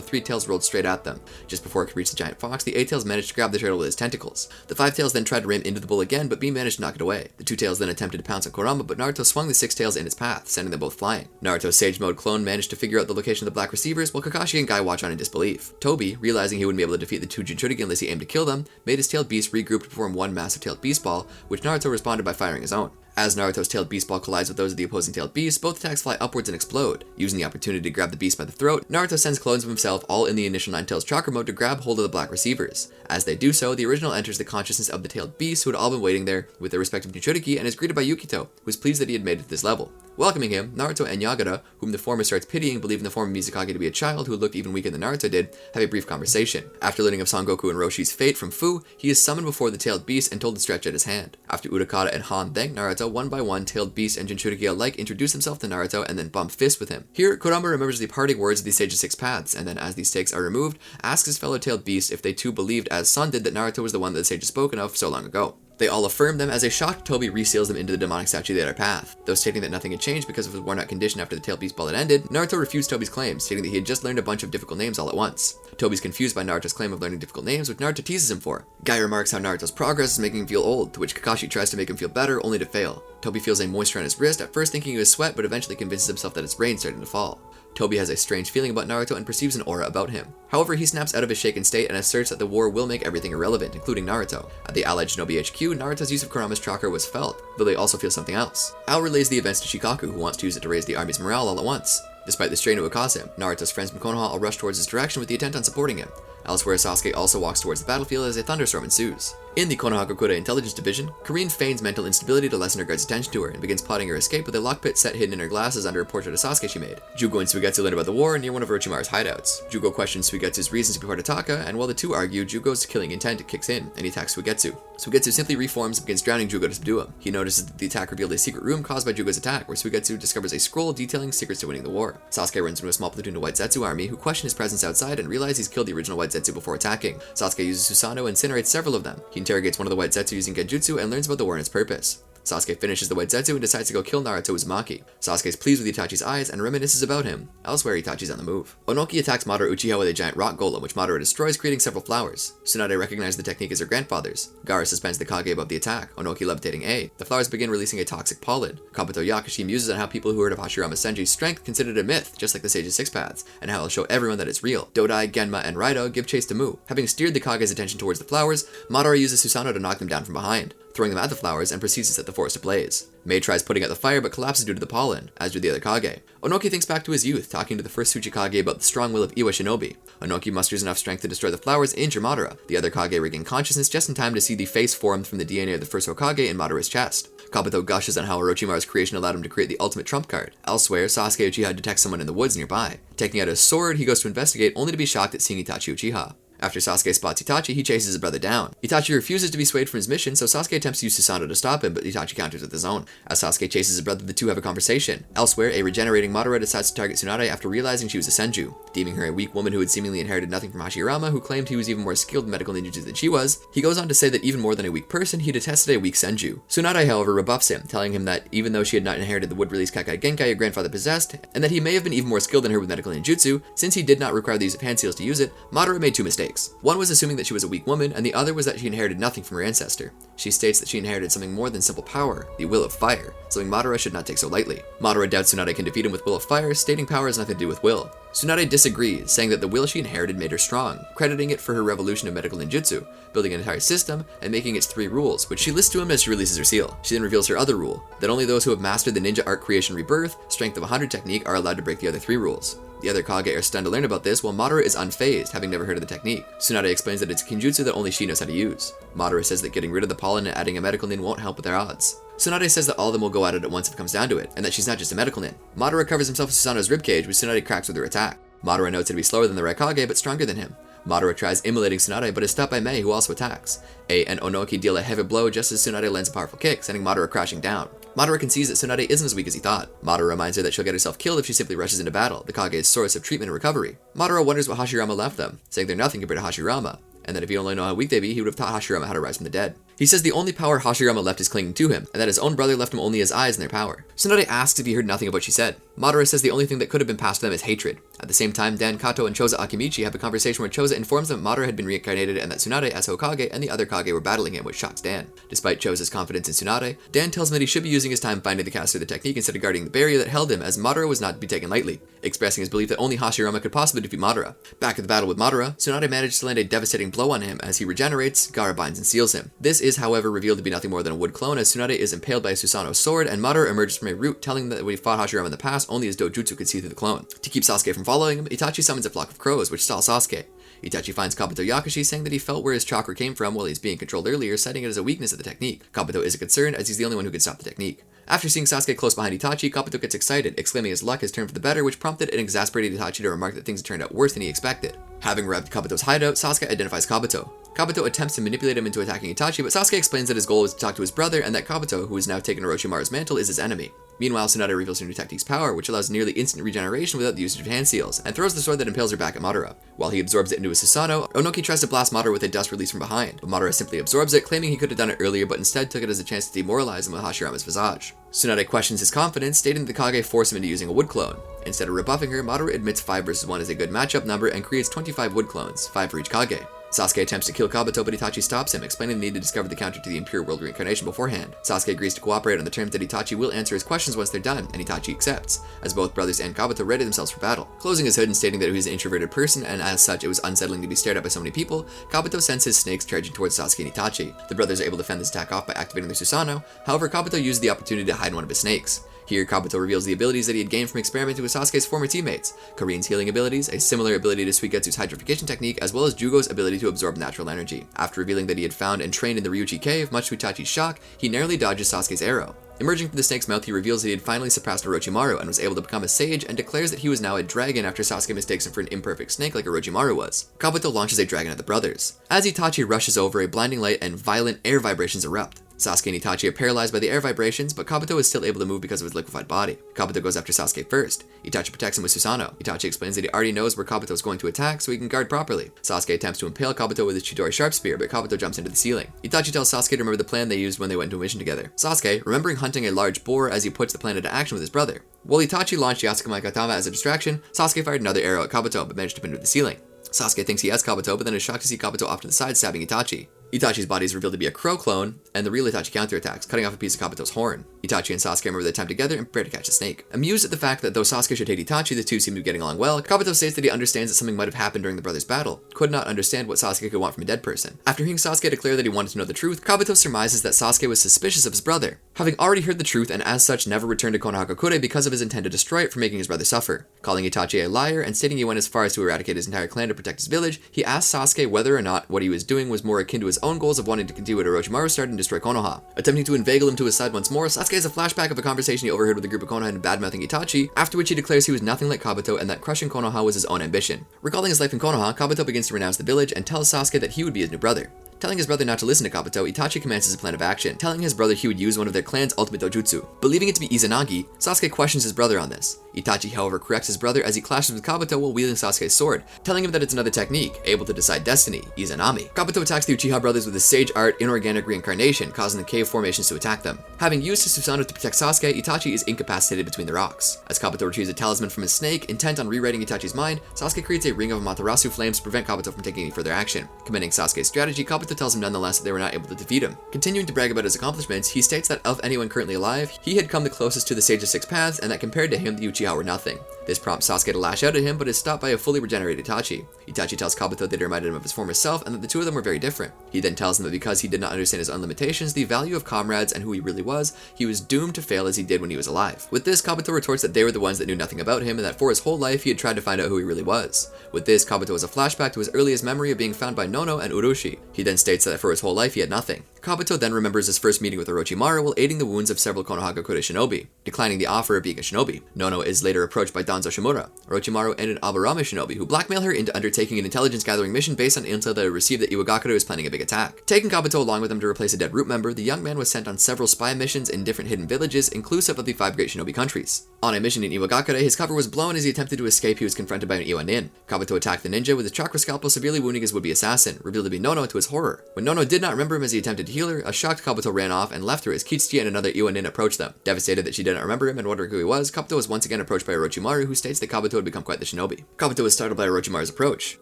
3-tails rolled straight at them. Just before it could reach the giant fox, the 8-tails managed to grab the turtle with his tentacles. The 5-tails then tried to ram into the bull again, but B managed to knock it away. The 2-tails then attempted to pounce on Kurama, but Naruto swung the 6-tails in its path, sending them both flying. Naruto's Sage Mode clone managed to figure out the location of the black receivers, while Kakashi and Guy watch on in disbelief. Toby, realizing he wouldn't be able to defeat the 2 Jinchuriki unless he aimed to kill them, made his tailed beast regroup to form one massive tailed beast ball, which Naruto responded by firing his own. As Naruto's tailed beast ball collides with those of the opposing tailed beast, both attacks fly upwards and explode. Using the opportunity to grab the beast by the throat, Naruto sends clones of himself all in the initial Nine Tails chakra mode to grab hold of the black receivers. As they do so, the original enters the consciousness of the tailed beasts who had all been waiting there with their respective Jinchuriki and is greeted by Yukito, who is pleased that he had made it to this level. Welcoming him, Naruto and Yagara, whom the former starts pitying, believing the former Mizukage to be a child who looked even weaker than Naruto did, have a brief conversation. After learning of Son Goku and Roshi's fate from Fu, he is summoned before the tailed beast and told to stretch out his hand. After Utakata and Han thank Naruto, one by one, tailed beast and Jinchuriki alike introduce themselves to Naruto and then bump fists with him. Here, Kurama remembers the parting words of the Sage of Six Paths, and then as these stakes are removed, asks his fellow tailed beasts if they too believed, as Son did, that Naruto was the one that the sage had spoken of so long ago. They all affirm them as a shocked Toby reseals them into the demonic statue they had path. Though stating that nothing had changed because of his worn out condition after the tailed beast ball had ended, Naruto refused Toby's claim, stating that he had just learned a bunch of difficult names all at once. Toby's confused by Naruto's claim of learning difficult names, which Naruto teases him for. Guy remarks how Naruto's progress is making him feel old, to which Kakashi tries to make him feel better, only to fail. Toby feels a moisture on his wrist, at first thinking it was sweat, but eventually convinces himself that it's rain starting to fall. Toby has a strange feeling about Naruto and perceives an aura about him. However, he snaps out of his shaken state and asserts that the war will make everything irrelevant, including Naruto. At the Allied Shinobi HQ, Naruto's use of Kurama's chakra was felt, though they also feel something else. Al relays the events to Shikaku, who wants to use it to raise the army's morale all at once. Despite the strain it would cause him, Naruto's friends from Konoha all rush towards his direction with the intent on supporting him. Elsewhere, Sasuke also walks towards the battlefield as a thunderstorm ensues. In the Konoha Gakure Intelligence Division, Karine feigns mental instability to lessen her guard's attention to her and begins plotting her escape with a lockpit set hidden in her glasses under a portrait of Sasuke she made. Jūgo and Suigetsu learn about the war near one of Orochimaru's hideouts. Jūgo questions Suigetsu's reasons to be part of Taka, and while the two argue, Jūgo's killing intent kicks in, and he attacks Suigetsu. Suigetsu simply reforms and begins drowning Jūgo to subdue him. He notices that the attack revealed a secret room caused by Jūgo's attack, where Suigetsu discovers a scroll detailing secrets to winning the war. Sasuke runs into a small platoon of White Zetsu army, who question his presence outside and realize he's killed the original White Zetsu before attacking. Sasuke uses Susanoo and incinerates several of them. He interrogates one of the White Zetsu using Genjutsu and learns about the war and its purpose. Sasuke finishes the White Zetsu and decides to go kill Naruto Uzumaki. Sasuke is pleased with Itachi's eyes and reminisces about him. Elsewhere, Itachi's on the move. Onoki attacks Madara Uchiha with a giant rock golem, which Madara destroys, creating several flowers. Tsunade recognizes the technique as her grandfather's. Gaara suspends the Kage above the attack, Onoki levitating A. The flowers begin releasing a toxic pollen. Kabuto Yakashi muses on how people who heard of Hashirama Senju's strength considered it a myth, just like the Sage of Six Paths, and how he'll show everyone that it's real. Dodai, Genma, and Raido give chase to Mu. Having steered the Kage's attention towards the flowers, Madara uses Susanoo to knock them down from behind, throwing them at the flowers, and proceeds to set the forest ablaze. Mei tries putting out the fire but collapses due to the pollen, as do the other Kage. Onoki thinks back to his youth, talking to the first Tsuchikage about the strong will of Iwa Shinobi. Onoki musters enough strength to destroy the flowers and injure Madara. The other Kage regain consciousness just in time to see the face formed from the DNA of the first Hokage in Madara's chest. Kabuto gushes on how Orochimaru's creation allowed him to create the ultimate trump card. Elsewhere, Sasuke Uchiha detects someone in the woods nearby. Taking out his sword, he goes to investigate, only to be shocked at seeing Itachi Uchiha. After Sasuke spots Itachi, he chases his brother down. Itachi refuses to be swayed from his mission, so Sasuke attempts to use Susanoo to stop him, but Itachi counters with his own. As Sasuke chases his brother, the two have a conversation. Elsewhere, a regenerating Madara decides to target Tsunade after realizing she was a Senju. Deeming her a weak woman who had seemingly inherited nothing from Hashirama, who claimed he was even more skilled in medical ninjutsu than she was, he goes on to say that even more than a weak person, he detested a weak Senju. Tsunade, however, rebuffs him, telling him that even though she had not inherited the wood-release Kakai Genkai her grandfather possessed, and that he may have been even more skilled than her with medical ninjutsu, since he did not require the use of hand seals to use it, Madara made two mistakes. One was assuming that she was a weak woman, and the other was that she inherited nothing from her ancestor. She states that she inherited something more than simple power, the will of fire, something Madara should not take so lightly. Madara doubts Tsunade can defeat him with will of fire, stating power has nothing to do with will. Tsunade disagrees, saying that the will she inherited made her strong, crediting it for her revolution of medical ninjutsu, building an entire system, and making its 3 rules, which she lists to him as she releases her seal. She then reveals her other rule, that only those who have mastered the ninja art creation rebirth, strength of 100 technique are allowed to break the other 3 rules. The other Kage are stunned to learn about this, while Madara is unfazed, having never heard of the technique. Tsunade explains that it's a kinjutsu that only she knows how to use. Madara says that getting rid of the pollen and adding a medical nin won't help with their odds. Tsunade says that all of them will go at it at once if it comes down to it, and that she's not just a medical nin. Madara covers himself with Susanoo's ribcage, which Tsunade cracks with her attack. Madara notes it to be slower than the Raikage, but stronger than him. Madara tries immolating Tsunade, but is stopped by Mei, who also attacks. A and Onoki deal a heavy blow just as Tsunade lands a powerful kick, sending Madara crashing down. Madara concedes that Tsunade isn't as weak as he thought. Madara reminds her that she'll get herself killed if she simply rushes into battle, the Kage's source of treatment and recovery. Madara wonders what Hashirama left them, saying they're nothing compared to Hashirama, and that if he only know how weak they be, he would have taught Hashirama how to rise from the dead. He says the only power Hashirama left is clinging to him, and that his own brother left him only his eyes and their power. Tsunade asks if he heard nothing of what she said. Madara says the only thing that could have been passed to them is hatred. At the same time, Dan, Kato, and Choza Akimichi have a conversation where Choza informs them Madara had been reincarnated and that Tsunade as Hokage and the other Kage were battling him, which shocks Dan. Despite Choza's confidence in Tsunade, Dan tells him that he should be using his time finding the caster of the technique instead of guarding the barrier that held him, as Madara was not to be taken lightly, expressing his belief that only Hashirama could possibly defeat Madara. Back at the battle with Madara, Tsunade manages to land a devastating blow on him as he regenerates, Gaara binds and seals him. This is is, however, revealed to be nothing more than a wood clone, as Tsunade is impaled by a Susanoo sword, and Madara emerges from a root, telling him that when he fought Hashirama in the past, only his dojutsu could see through the clone. To keep Sasuke from following him, Itachi summons a flock of crows, which stall Sasuke. Itachi finds Kabuto Yakushi, saying that he felt where his chakra came from while he was being controlled earlier, citing it as a weakness of the technique. Kabuto isn't concerned, as he's the only one who can stop the technique. After seeing Sasuke close behind Itachi, Kabuto gets excited, exclaiming his luck has turned for the better, which prompted an exasperated Itachi to remark that things had turned out worse than he expected. Having arrived at Kabuto's hideout, Sasuke identifies Kabuto. Kabuto attempts to manipulate him into attacking Itachi, but Sasuke explains that his goal was to talk to his brother and that Kabuto, who has now taken Orochimaru's mantle, is his enemy. Meanwhile, Tsunade reveals her new technique's power, which allows nearly instant regeneration without the usage of hand seals, and throws the sword that impales her back at Madara. While he absorbs it into his Susanoo, Onoki tries to blast Madara with a dust release from behind, but Madara simply absorbs it, claiming he could have done it earlier, but instead took it as a chance to demoralize him with Hashirama's visage. Tsunade questions his confidence, stating that the Kage forced him into using a wood clone. Instead of rebuffing her, Madara admits 5 versus 1 is a good matchup number and creates 25 wood clones, 5 for each Kage. Sasuke attempts to kill Kabuto, but Itachi stops him, explaining the need to discover the counter to the Impure World reincarnation beforehand. Sasuke agrees to cooperate on the terms that Itachi will answer his questions once they're done, and Itachi accepts, as both brothers and Kabuto ready themselves for battle. Closing his hood and stating that he was an introverted person, and as such it was unsettling to be stared at by so many people, Kabuto sends his snakes charging towards Sasuke and Itachi. The brothers are able to fend this attack off by activating their Susanoo, however Kabuto used the opportunity to hide in one of his snakes. Here, Kabuto reveals the abilities that he had gained from experimenting with Sasuke's former teammates, Karin's healing abilities, a similar ability to Suigetsu's hydrification technique, as well as Jugo's ability to absorb natural energy. After revealing that he had found and trained in the Ryuchi cave, much to Itachi's shock, he narrowly dodges Sasuke's arrow. Emerging from the snake's mouth, he reveals that he had finally surpassed Orochimaru and was able to become a sage, and declares that he was now a dragon after Sasuke mistakes him for an imperfect snake like Orochimaru was. Kabuto launches a dragon at the brothers. As Itachi rushes over, a blinding light and violent air vibrations erupt. Sasuke and Itachi are paralyzed by the air vibrations, but Kabuto is still able to move because of his liquefied body. Kabuto goes after Sasuke first. Itachi protects him with Susanoo. Itachi explains that he already knows where Kabuto is going to attack, so he can guard properly. Sasuke attempts to impale Kabuto with his Chidori sharp spear, but Kabuto jumps into the ceiling. Itachi tells Sasuke to remember the plan they used when they went into a mission together. Sasuke, remembering hunting a large boar as he puts the plan into action with his brother. While Itachi launched Yasukami Katama as a distraction, Sasuke fired another arrow at Kabuto, but managed to pin him to the ceiling. Sasuke thinks he has Kabuto, but then is shocked to see Kabuto off to the side stabbing Itachi. Itachi's body is revealed to be a crow clone, and the real Itachi counterattacks, cutting off a piece of Kabuto's horn. Itachi and Sasuke remember their time together and prepare to catch the snake. Amused at the fact that though Sasuke should hate Itachi, the two seem to be getting along well, Kabuto states that he understands that something might have happened during the brothers' battle, could not understand what Sasuke could want from a dead person. After hearing Sasuke declare that he wanted to know the truth, Kabuto surmises that Sasuke was suspicious of his brother, having already heard the truth and as such never returned to Konoha Crush because of his intent to destroy it for making his brother suffer. Calling Itachi a liar and stating he went as far as to eradicate his entire clan to protect his village, he asks Sasuke whether or not what he was doing was more akin to his own goals of wanting to continue what Orochimaru started and destroy Konoha. Attempting to inveigle him to his side once more, Sasuke has a flashback of a conversation he overheard with a group of Konoha and bad-mouthing Itachi, after which he declares he was nothing like Kabuto and that crushing Konoha was his own ambition. Recalling his life in Konoha, Kabuto begins to renounce the village and tells Sasuke that he would be his new brother. Telling his brother not to listen to Kabuto, Itachi commences a plan of action, telling his brother he would use one of their clan's ultimate dojutsu. Believing it to be Izanagi, Sasuke questions his brother on this. Itachi, however, corrects his brother as he clashes with Kabuto while wielding Sasuke's sword, telling him that it's another technique, able to decide destiny, Izanami. Kabuto attacks the Uchiha brothers with his Sage Art Inorganic Reincarnation, causing the cave formations to attack them. Having used his Susanoo to protect Sasuke, Itachi is incapacitated between the rocks. As Kabuto retrieves a talisman from his snake, intent on rewriting Itachi's mind, Sasuke creates a ring of Amaterasu flames to prevent Kabuto from taking any further action. Commending Sasuke's strategy, Kabuto tells him nonetheless that they were not able to defeat him. Continuing to brag about his accomplishments, he states that of anyone currently alive, he had come the closest to the Sage of Six Paths, and that compared to him, the Uchiha were nothing. This prompts Sasuke to lash out at him, but is stopped by a fully regenerated Itachi. Itachi tells Kabuto that it reminded him of his former self, and that the two of them were very different. He then tells him that because he did not understand his own limitations, the value of comrades, and who he really was, he was doomed to fail as he did when he was alive. With this, Kabuto retorts that they were the ones that knew nothing about him, and that for his whole life he had tried to find out who he really was. With this, Kabuto has a flashback to his earliest memory of being found by Nono and Urushi. He then states that for his whole life he had nothing. Kabuto then remembers his first meeting with Orochimaru while aiding the wounds of several Konoha shinobi, declining the offer of being a shinobi. Nono is later approached by Danzo Shimura, Orochimaru and an Aburame shinobi who blackmail her into undertaking an intelligence gathering mission based on intel that it received that Iwagakure was planning a big attack. Taking Kabuto along with him to replace a dead root member, the young man was sent on several spy missions in different hidden villages, inclusive of the 5 great shinobi countries. On a mission in Iwagakure, his cover was blown as he attempted to escape. He was confronted by an Iwa Nin. Kabuto attacked the ninja with his chakra scalpel, severely wounding his would-be assassin, revealed to be Nono to his horror. When Nono did not remember him as he attempted to heal her, a shocked Kabuto ran off and left her as Kitsuki and another Iwa Nin approached them. Devastated that she did not remember him and wondering who he was, Kabuto was once again approached by Orochimaru, who states that Kabuto had become quite the shinobi. Kabuto was startled by Orochimaru's approach.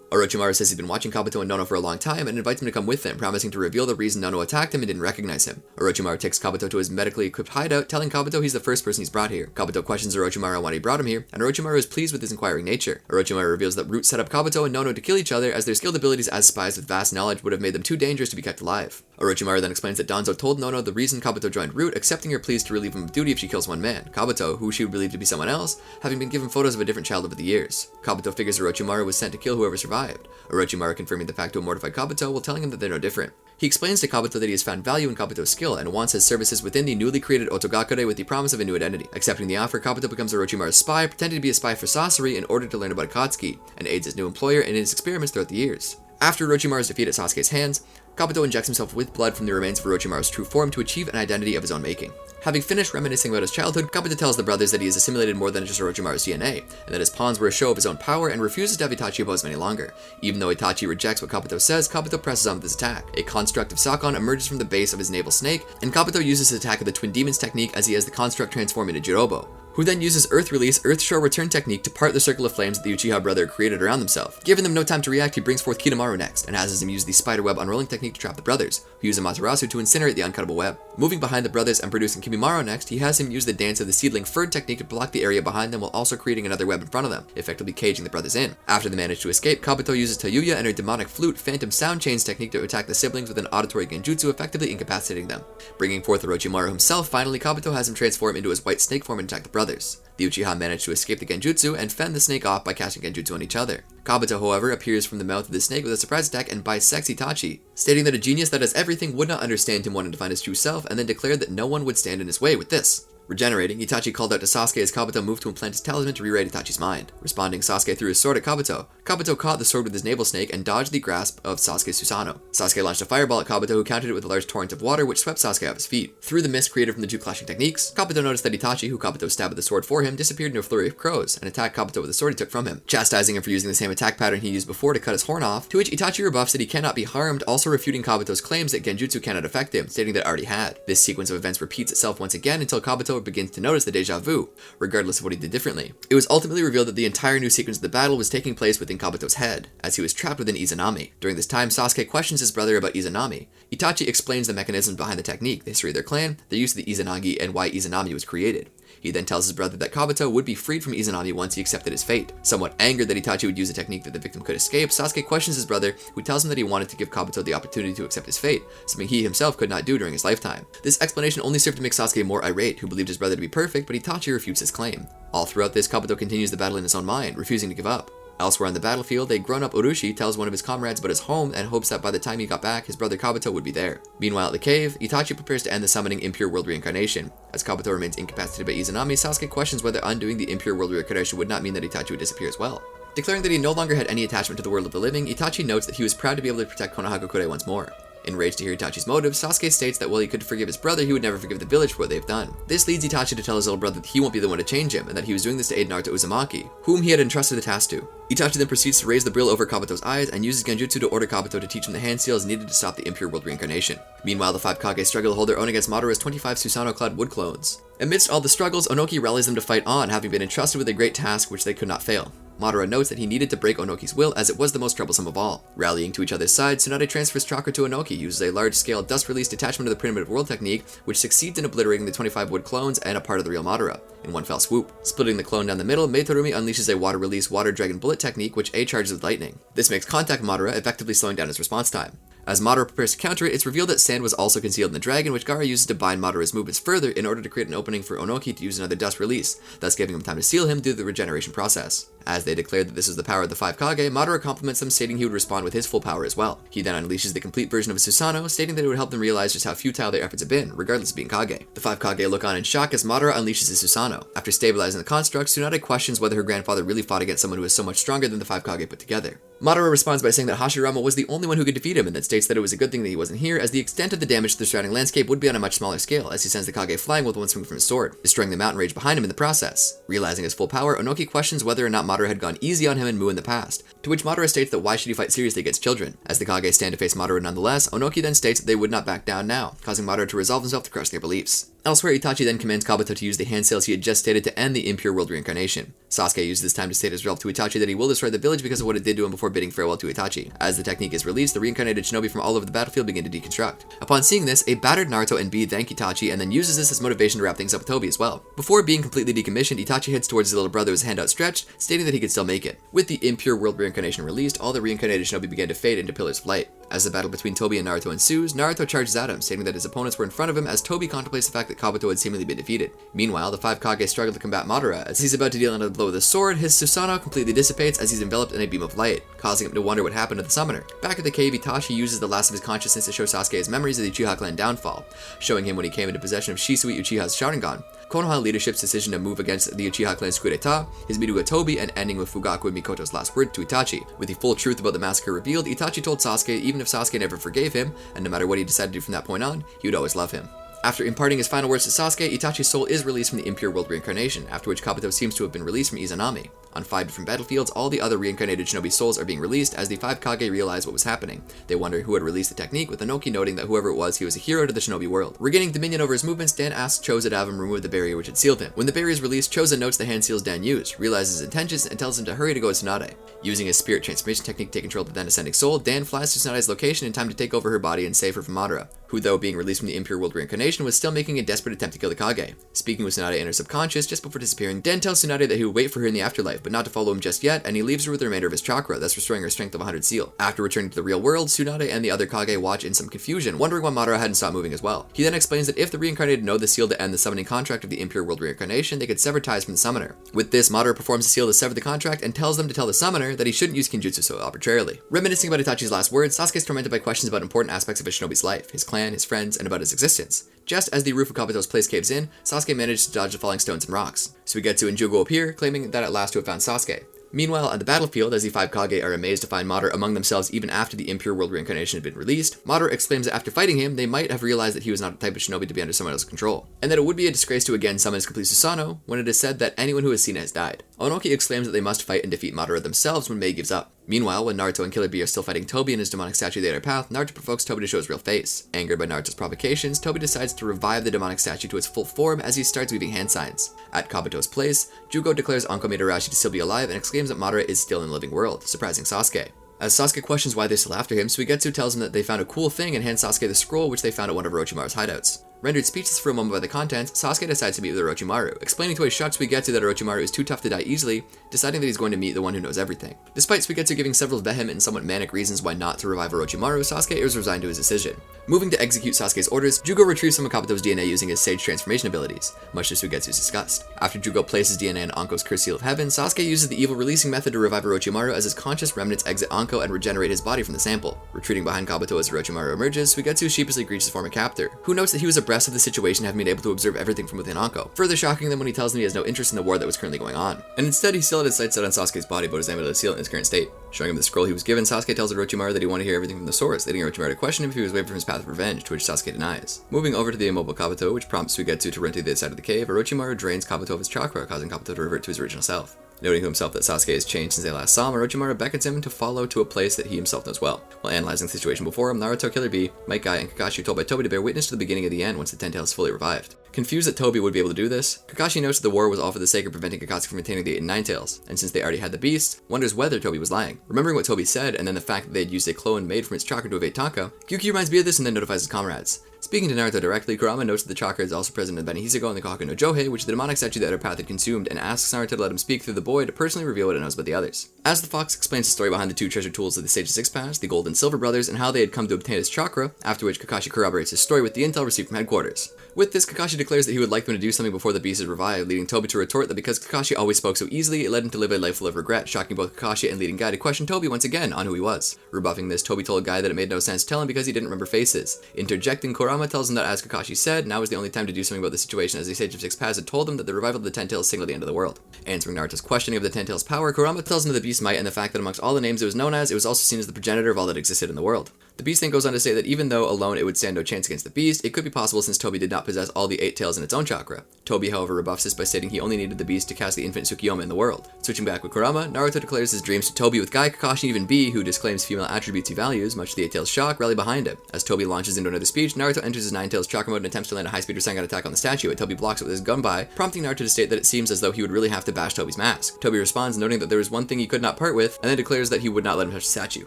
Orochimaru says he's been watching Kabuto and Nono for a long time and invites him to come with him, promising to reveal the reason Nono attacked him and didn't recognize him. Orochimaru takes Kabuto to his medically equipped hideout, telling Kabuto he's the first person he's brought here. Kabuto questions Orochimaru on why he brought him here, and Orochimaru is pleased with his inquiring nature. Orochimaru reveals that Root set up Kabuto and Nono to kill each other as their skilled abilities as spies with vast knowledge would have made them too dangerous to be kept alive. Orochimaru then explains that Danzo told Nono the reason Kabuto joined Root, accepting her pleas to relieve him of duty if she kills one man, Kabuto, who she would believe to be someone else, having been given photos of a different child over the years. Kabuto figures Orochimaru was sent to kill whoever survived, Orochimaru confirming the fact to a mortified Kabuto while telling him that they're no different. He explains to Kabuto that he has found value in Kabuto's skill and wants his services within the newly created Otogakure with the promise of a new identity. Accepting the offer, Kabuto becomes Orochimaru's spy, pretending to be a spy for Sasori in order to learn about Akatsuki, and aids his new employer in his experiments throughout the years. After Orochimaru's defeat at Sasuke's hands, Kabuto injects himself with blood from the remains of Orochimaru's true form to achieve an identity of his own making. Having finished reminiscing about his childhood, Kabuto tells the brothers that he has assimilated more than just Orochimaru's DNA, and that his pawns were a show of his own power and refuses to have Itachi oppose him any longer. Even though Itachi rejects what Kabuto says, Kabuto presses on with his attack. A construct of Sakon emerges from the base of his navel snake, and Kabuto uses his attack of the Twin Demons technique as he has the construct transform into Jirobo, who then uses Earth Release, Earth Shore Return technique to part the circle of flames that the Uchiha brother created around themselves. Giving them no time to react, he brings forth Kidomaru next, and has him use the spiderweb unrolling technique to trap the brothers, who use Amaterasu to incinerate the uncuttable web. Moving behind the brothers and producing Kimimaro next, he has him use the dance of the seedling Ferd technique to block the area behind them while also creating another web in front of them, effectively caging the brothers in. After they manage to escape, Kabuto uses Tayuya and her demonic flute Phantom Sound Chains technique to attack the siblings with an auditory genjutsu, effectively incapacitating them. Bringing forth Orochimaru himself, finally Kabuto has him transform into his white snake form and attack the brothers. The Uchiha manage to escape the genjutsu and fend the snake off by casting genjutsu on each other. Kabuto, however, appears from the mouth of the snake with a surprise attack and bisects Itachi, stating that a genius that has everything would not understand him wanting to find his true self, and then declared that no one would stand in his way with this. Regenerating, Itachi called out to Sasuke as Kabuto moved to implant his talisman to rewrite Itachi's mind. Responding, Sasuke threw his sword at Kabuto. Kabuto caught the sword with his navel snake and dodged the grasp of Sasuke's Susanoo. Sasuke launched a fireball at Kabuto, who countered it with a large torrent of water which swept Sasuke off his feet. Through the mist created from the two clashing techniques, Kabuto noticed that Itachi, who Kabuto stabbed with the sword for him, disappeared into a flurry of crows and attacked Kabuto with the sword he took from him, chastising him for using the same attack pattern he used before to cut his horn off, to which Itachi rebuffs that he cannot be harmed, also refuting Kabuto's claims that genjutsu cannot affect him, stating that it already had. This sequence of events repeats itself once again until Kabuto begins to notice the deja vu, regardless of what he did differently. It was ultimately revealed that the entire new sequence of the battle was taking place within Kabuto's head, as he was trapped within Izanami. During this time, Sasuke questions his brother about Izanami. Itachi explains the mechanisms behind the technique, the history of their clan, the use of the Izanagi, and why Izanami was created. He then tells his brother that Kabuto would be freed from Izanami once he accepted his fate. Somewhat angered that Itachi would use a technique that the victim could escape, Sasuke questions his brother, who tells him that he wanted to give Kabuto the opportunity to accept his fate, something he himself could not do during his lifetime. This explanation only served to make Sasuke more irate, who believed his brother to be perfect, but Itachi refutes his claim. All throughout this, Kabuto continues the battle in his own mind, refusing to give up. Elsewhere on the battlefield, a grown-up Urushi tells one of his comrades about his home and hopes that by the time he got back, his brother Kabuto would be there. Meanwhile at the cave, Itachi prepares to end the summoning Impure World Reincarnation. As Kabuto remains incapacitated by Izanami, Sasuke questions whether undoing the Impure World Reincarnation would not mean that Itachi would disappear as well. Declaring that he no longer had any attachment to the world of the living, Itachi notes that he was proud to be able to protect Konoha Crush once more. Enraged to hear Itachi's motives, Sasuke states that while he could forgive his brother, he would never forgive the village for what they've done. This leads Itachi to tell his little brother that he won't be the one to change him, and that he was doing this to aid Naruto Uzumaki, whom he had entrusted the task to. Itachi then proceeds to raise the brill over Kabuto's eyes and uses genjutsu to order Kabuto to teach him the hand seals needed to stop the Impure World Reincarnation. Meanwhile, the five Kage struggle to hold their own against Madara's 25 Susanoo-clad wood clones. Amidst all the struggles, Onoki rallies them to fight on, having been entrusted with a great task which they could not fail. Madara notes that he needed to break Onoki's will as it was the most troublesome of all. Rallying to each other's side, Tsunade transfers chakra to Onoki, uses a large-scale dust-release detachment of the primitive world technique, which succeeds in obliterating the 25 wood clones and a part of the real Madara, in one fell swoop. Splitting the clone down the middle, Meitorumi unleashes a water-release water dragon bullet technique which A charges with lightning. This makes contact Madara, effectively slowing down his response time. As Madara prepares to counter it, it's revealed that sand was also concealed in the dragon, which Gaara uses to bind Madara's movements further in order to create an opening for Onoki to use another dust release, thus giving him time to seal him due to the regeneration process. As they declare that this is the power of the five Kage, Madara compliments them, stating he would respond with his full power as well. He then unleashes the complete version of his Susanoo, stating that it would help them realize just how futile their efforts have been, regardless of being Kage. The five Kage look on in shock as Madara unleashes his Susanoo. After stabilizing the construct, Tsunade questions whether her grandfather really fought against someone who is so much stronger than the five Kage put together. Madara responds by saying that Hashirama was the only one who could defeat him, and that states that it was a good thing that he wasn't here, as the extent of the damage to the surrounding landscape would be on a much smaller scale, as he sends the Kage flying with one swing from his sword, destroying the mountain range behind him in the process. Realizing his full power, Onoki questions whether or not Madara had gone easy on him and Mu in the past, to which Madara states that why should he fight seriously against children. As the Kage stand to face Madara nonetheless, Onoki then states that they would not back down now, causing Madara to resolve himself to crush their beliefs. Elsewhere, Itachi then commands Kabuto to use the hand sails he had just stated to end the Impure World Reincarnation. Sasuke uses this time to state his resolve to Itachi that he will destroy the village because of what it did to him before bidding farewell to Itachi. As the technique is released, the reincarnated shinobi from all over the battlefield begin to deconstruct. Upon seeing this, a battered Naruto and Bee thank Itachi and then uses this as motivation to wrap things up with Tobi as well. Before being completely decommissioned, Itachi heads towards his little brother with his hand outstretched, stating that he could still make it. With the Impure World Reincarnation released, all the reincarnated shinobi began to fade into pillars of light. As the battle between Tobi and Naruto ensues, Naruto charges at him, stating that his opponents were in front of him as Tobi contemplates the fact that Kabuto had seemingly been defeated. Meanwhile, the 5 Kage struggle to combat Madara. As he's about to deal another blow with his sword, his Susanoo completely dissipates as he's enveloped in a beam of light, causing him to wonder what happened to the summoner. Back at the cave, Itachi uses the last of his consciousness to show Sasuke his memories of the Uchiha clan downfall, showing him when he came into possession of Shisui Uchiha's Sharingan, Konoha leadership's decision to move against the Uchiha clan's coup d'etat, his meeting with Tobi, and ending with Fugaku and Mikoto's last word to Itachi. With the full truth about the massacre revealed, Itachi told Sasuke even if Sasuke never forgave him, and no matter what he decided to do from that point on, he would always love him. After imparting his final words to Sasuke, Itachi's soul is released from the Impure World reincarnation, after which Kabuto seems to have been released from Izanami. On 5 different battlefields, all the other reincarnated shinobi souls are being released as the 5 Kage realize what was happening. They wonder who had released the technique, with Inoki noting that whoever it was, he was a hero to the shinobi world. Regaining dominion over his movements, Dan asks Choza to have him remove the barrier which had sealed him. When the barrier is released, Choza notes the hand seals Dan used, realizes his intentions, and tells him to hurry to go to Tsunade. Using his spirit transformation technique to take control of the then ascending soul, Dan flies to Tsunade's location in time to take over her body and save her from Madara, who, though being released from the Impure World reincarnation, was still making a desperate attempt to kill the Kage. Speaking with Tsunade in her subconscious, just before disappearing, Dan tells Tsunade that he would wait for her in the afterlife, but not to follow him just yet, and he leaves her with the remainder of his chakra, thus restoring her strength of 100 seal. After returning to the real world, Tsunade and the other Kage watch in some confusion, wondering why Madara hadn't stopped moving as well. He then explains that if the reincarnated know the seal to end the summoning contract of the Impure World reincarnation, they could sever ties from the summoner. With this, Madara performs the seal to sever the contract and tells them to tell the summoner that he shouldn't use Kinjutsu so arbitrarily. Reminiscing about Itachi's last words, Sasuke is tormented by questions about important aspects of a shinobi's life, his clan, his friends, and about his existence. Just as the roof of Kabuto's place caves in, Sasuke manages to dodge the falling stones and rocks. Suigetsu and Jūgo appear, claiming that at last to have found Sasuke. Meanwhile, on the battlefield, as the 5 Kage are amazed to find Madara among themselves even after the Impure World reincarnation had been released, Madara exclaims that after fighting him, they might have realized that he was not the type of shinobi to be under someone else's control, and that it would be a disgrace to again summon his complete Susanoo when it is said that anyone who has seen it has died. Onoki exclaims that they must fight and defeat Madara themselves when Mei gives up. Meanwhile, when Naruto and Killer Bee are still fighting Tobi and his demonic statue the other path, Naruto provokes Tobi to show his real face. Angered by Naruto's provocations, Tobi decides to revive the demonic statue to its full form as he starts weaving hand signs. At Kabuto's place, Jūgo declares Anko Midarashi to still be alive and exclaims that Madara is still in the living world, surprising Sasuke. As Sasuke questions why they're still after him, Suigetsu tells him that they found a cool thing and hands Sasuke the scroll which they found at one of Orochimaru's hideouts. Rendered speechless for a moment by the contents, Sasuke decides to meet with Orochimaru, explaining to a shocked Suigetsu that Orochimaru is too tough to die easily, deciding that he's going to meet the one who knows everything. Despite Suigetsu giving several vehement and somewhat manic reasons why not to revive Orochimaru, Sasuke is resigned to his decision. Moving to execute Sasuke's orders, Jūgo retrieves some of Kabuto's DNA using his Sage transformation abilities, much to Suigetsu's disgust. After Jūgo places DNA in Anko's Cursed Seal of Heaven, Sasuke uses the evil releasing method to revive Orochimaru as his conscious remnants exit Anko and regenerate his body from the sample. Retreating behind Kabuto as Orochimaru emerges, Suigetsu sheepishly greets his former captor, who notes that he was abreast of the situation, having been able to observe everything from within Anko, further shocking them when he tells him he has no interest in the war that was currently going on. And instead, he still had his sights set on Sasuke's body, but was unable to seal it in its current state. Showing him the scroll he was given, Sasuke tells Orochimaru that he wanted to hear everything from the source, leading Orochimaru to question him if he was away from his path of revenge, to which Sasuke denies. Moving over to the immobile Kabuto, which prompts Suigetsu to run to the other side of the cave, Orochimaru drains Kabuto of his chakra, causing Kabuto to revert to his original self. Noting to himself that Sasuke has changed since they last saw him, Orochimaru beckons him to follow to a place that he himself knows well. While analyzing the situation before him, Naruto, Killer Bee, Might Guy, and Kakashi are told by Tobi to bear witness to the beginning of the end once the Ten Tails is fully revived. Confused that Tobi would be able to do this, Kakashi notes that the war was all for the sake of preventing Akatsuki from retaining the 8 and 9 tails, and since they already had the beasts, wonders whether Tobi was lying. Remembering what Tobi said, and then the fact that they had used a clone made from its chakra to evade Tanka, Gyuki reminds me of this and then notifies his comrades. Speaking to Naruto directly, Kurama notes that the chakra is also present in the Benihisago and the Kaku no Johei, which the demonic statue the other path had consumed, and asks Naruto to let him speak through the boy to personally reveal what it knows about the others. As the fox explains the story behind the 2 treasure tools of the Sage of Six Paths, the Gold and Silver brothers, and how they had come to obtain his chakra, after which Kakashi corroborates his story with the intel received from headquarters. With this, Kakashi declares that he would like them to do something before the beast is revived, leading Tobi to retort that because Kakashi always spoke so easily, it led him to live a life full of regret, shocking both Kakashi and leading Guy to question Tobi once again on who he was. Rebuffing this, Tobi told Guy that it made no sense to tell him because he didn't remember faces. Interjecting, Kurama tells him that as Kakashi said, now was the only time to do something about the situation, as the Sage of Six Paths had told him that the revival of the Ten Tails signaled the end of the world. Answering Naruto's questioning of the Ten Tails' power, Kurama tells him of the beast's might and the fact that amongst all the names it was known as, it was also seen as the progenitor of all that existed in the world. The beast then goes on to say that even though alone it would stand no chance against the beast, it could be possible since Tobi did not possess all the 8 tails in its own chakra. Tobi, however, rebuffs this by stating he only needed the beast to cast the infinite Tsukiyoma in the world. Switching back with Kurama, Naruto declares his dreams to Tobi with Guy, Kakashi, and even Bee, who disclaims female attributes he values, much to the 8 tails' shock, rally behind him. As Tobi launches into another speech, Naruto enters his 9 tails chakra mode and attempts to land a high-speed Rasengan attack on the statue, and Tobi blocks it with his gunbai, prompting Naruto to state that it seems as though he would really have to bash Tobi's mask. Tobi responds, noting that there was one thing he could not part with, and then declares that he would not let him touch the statue.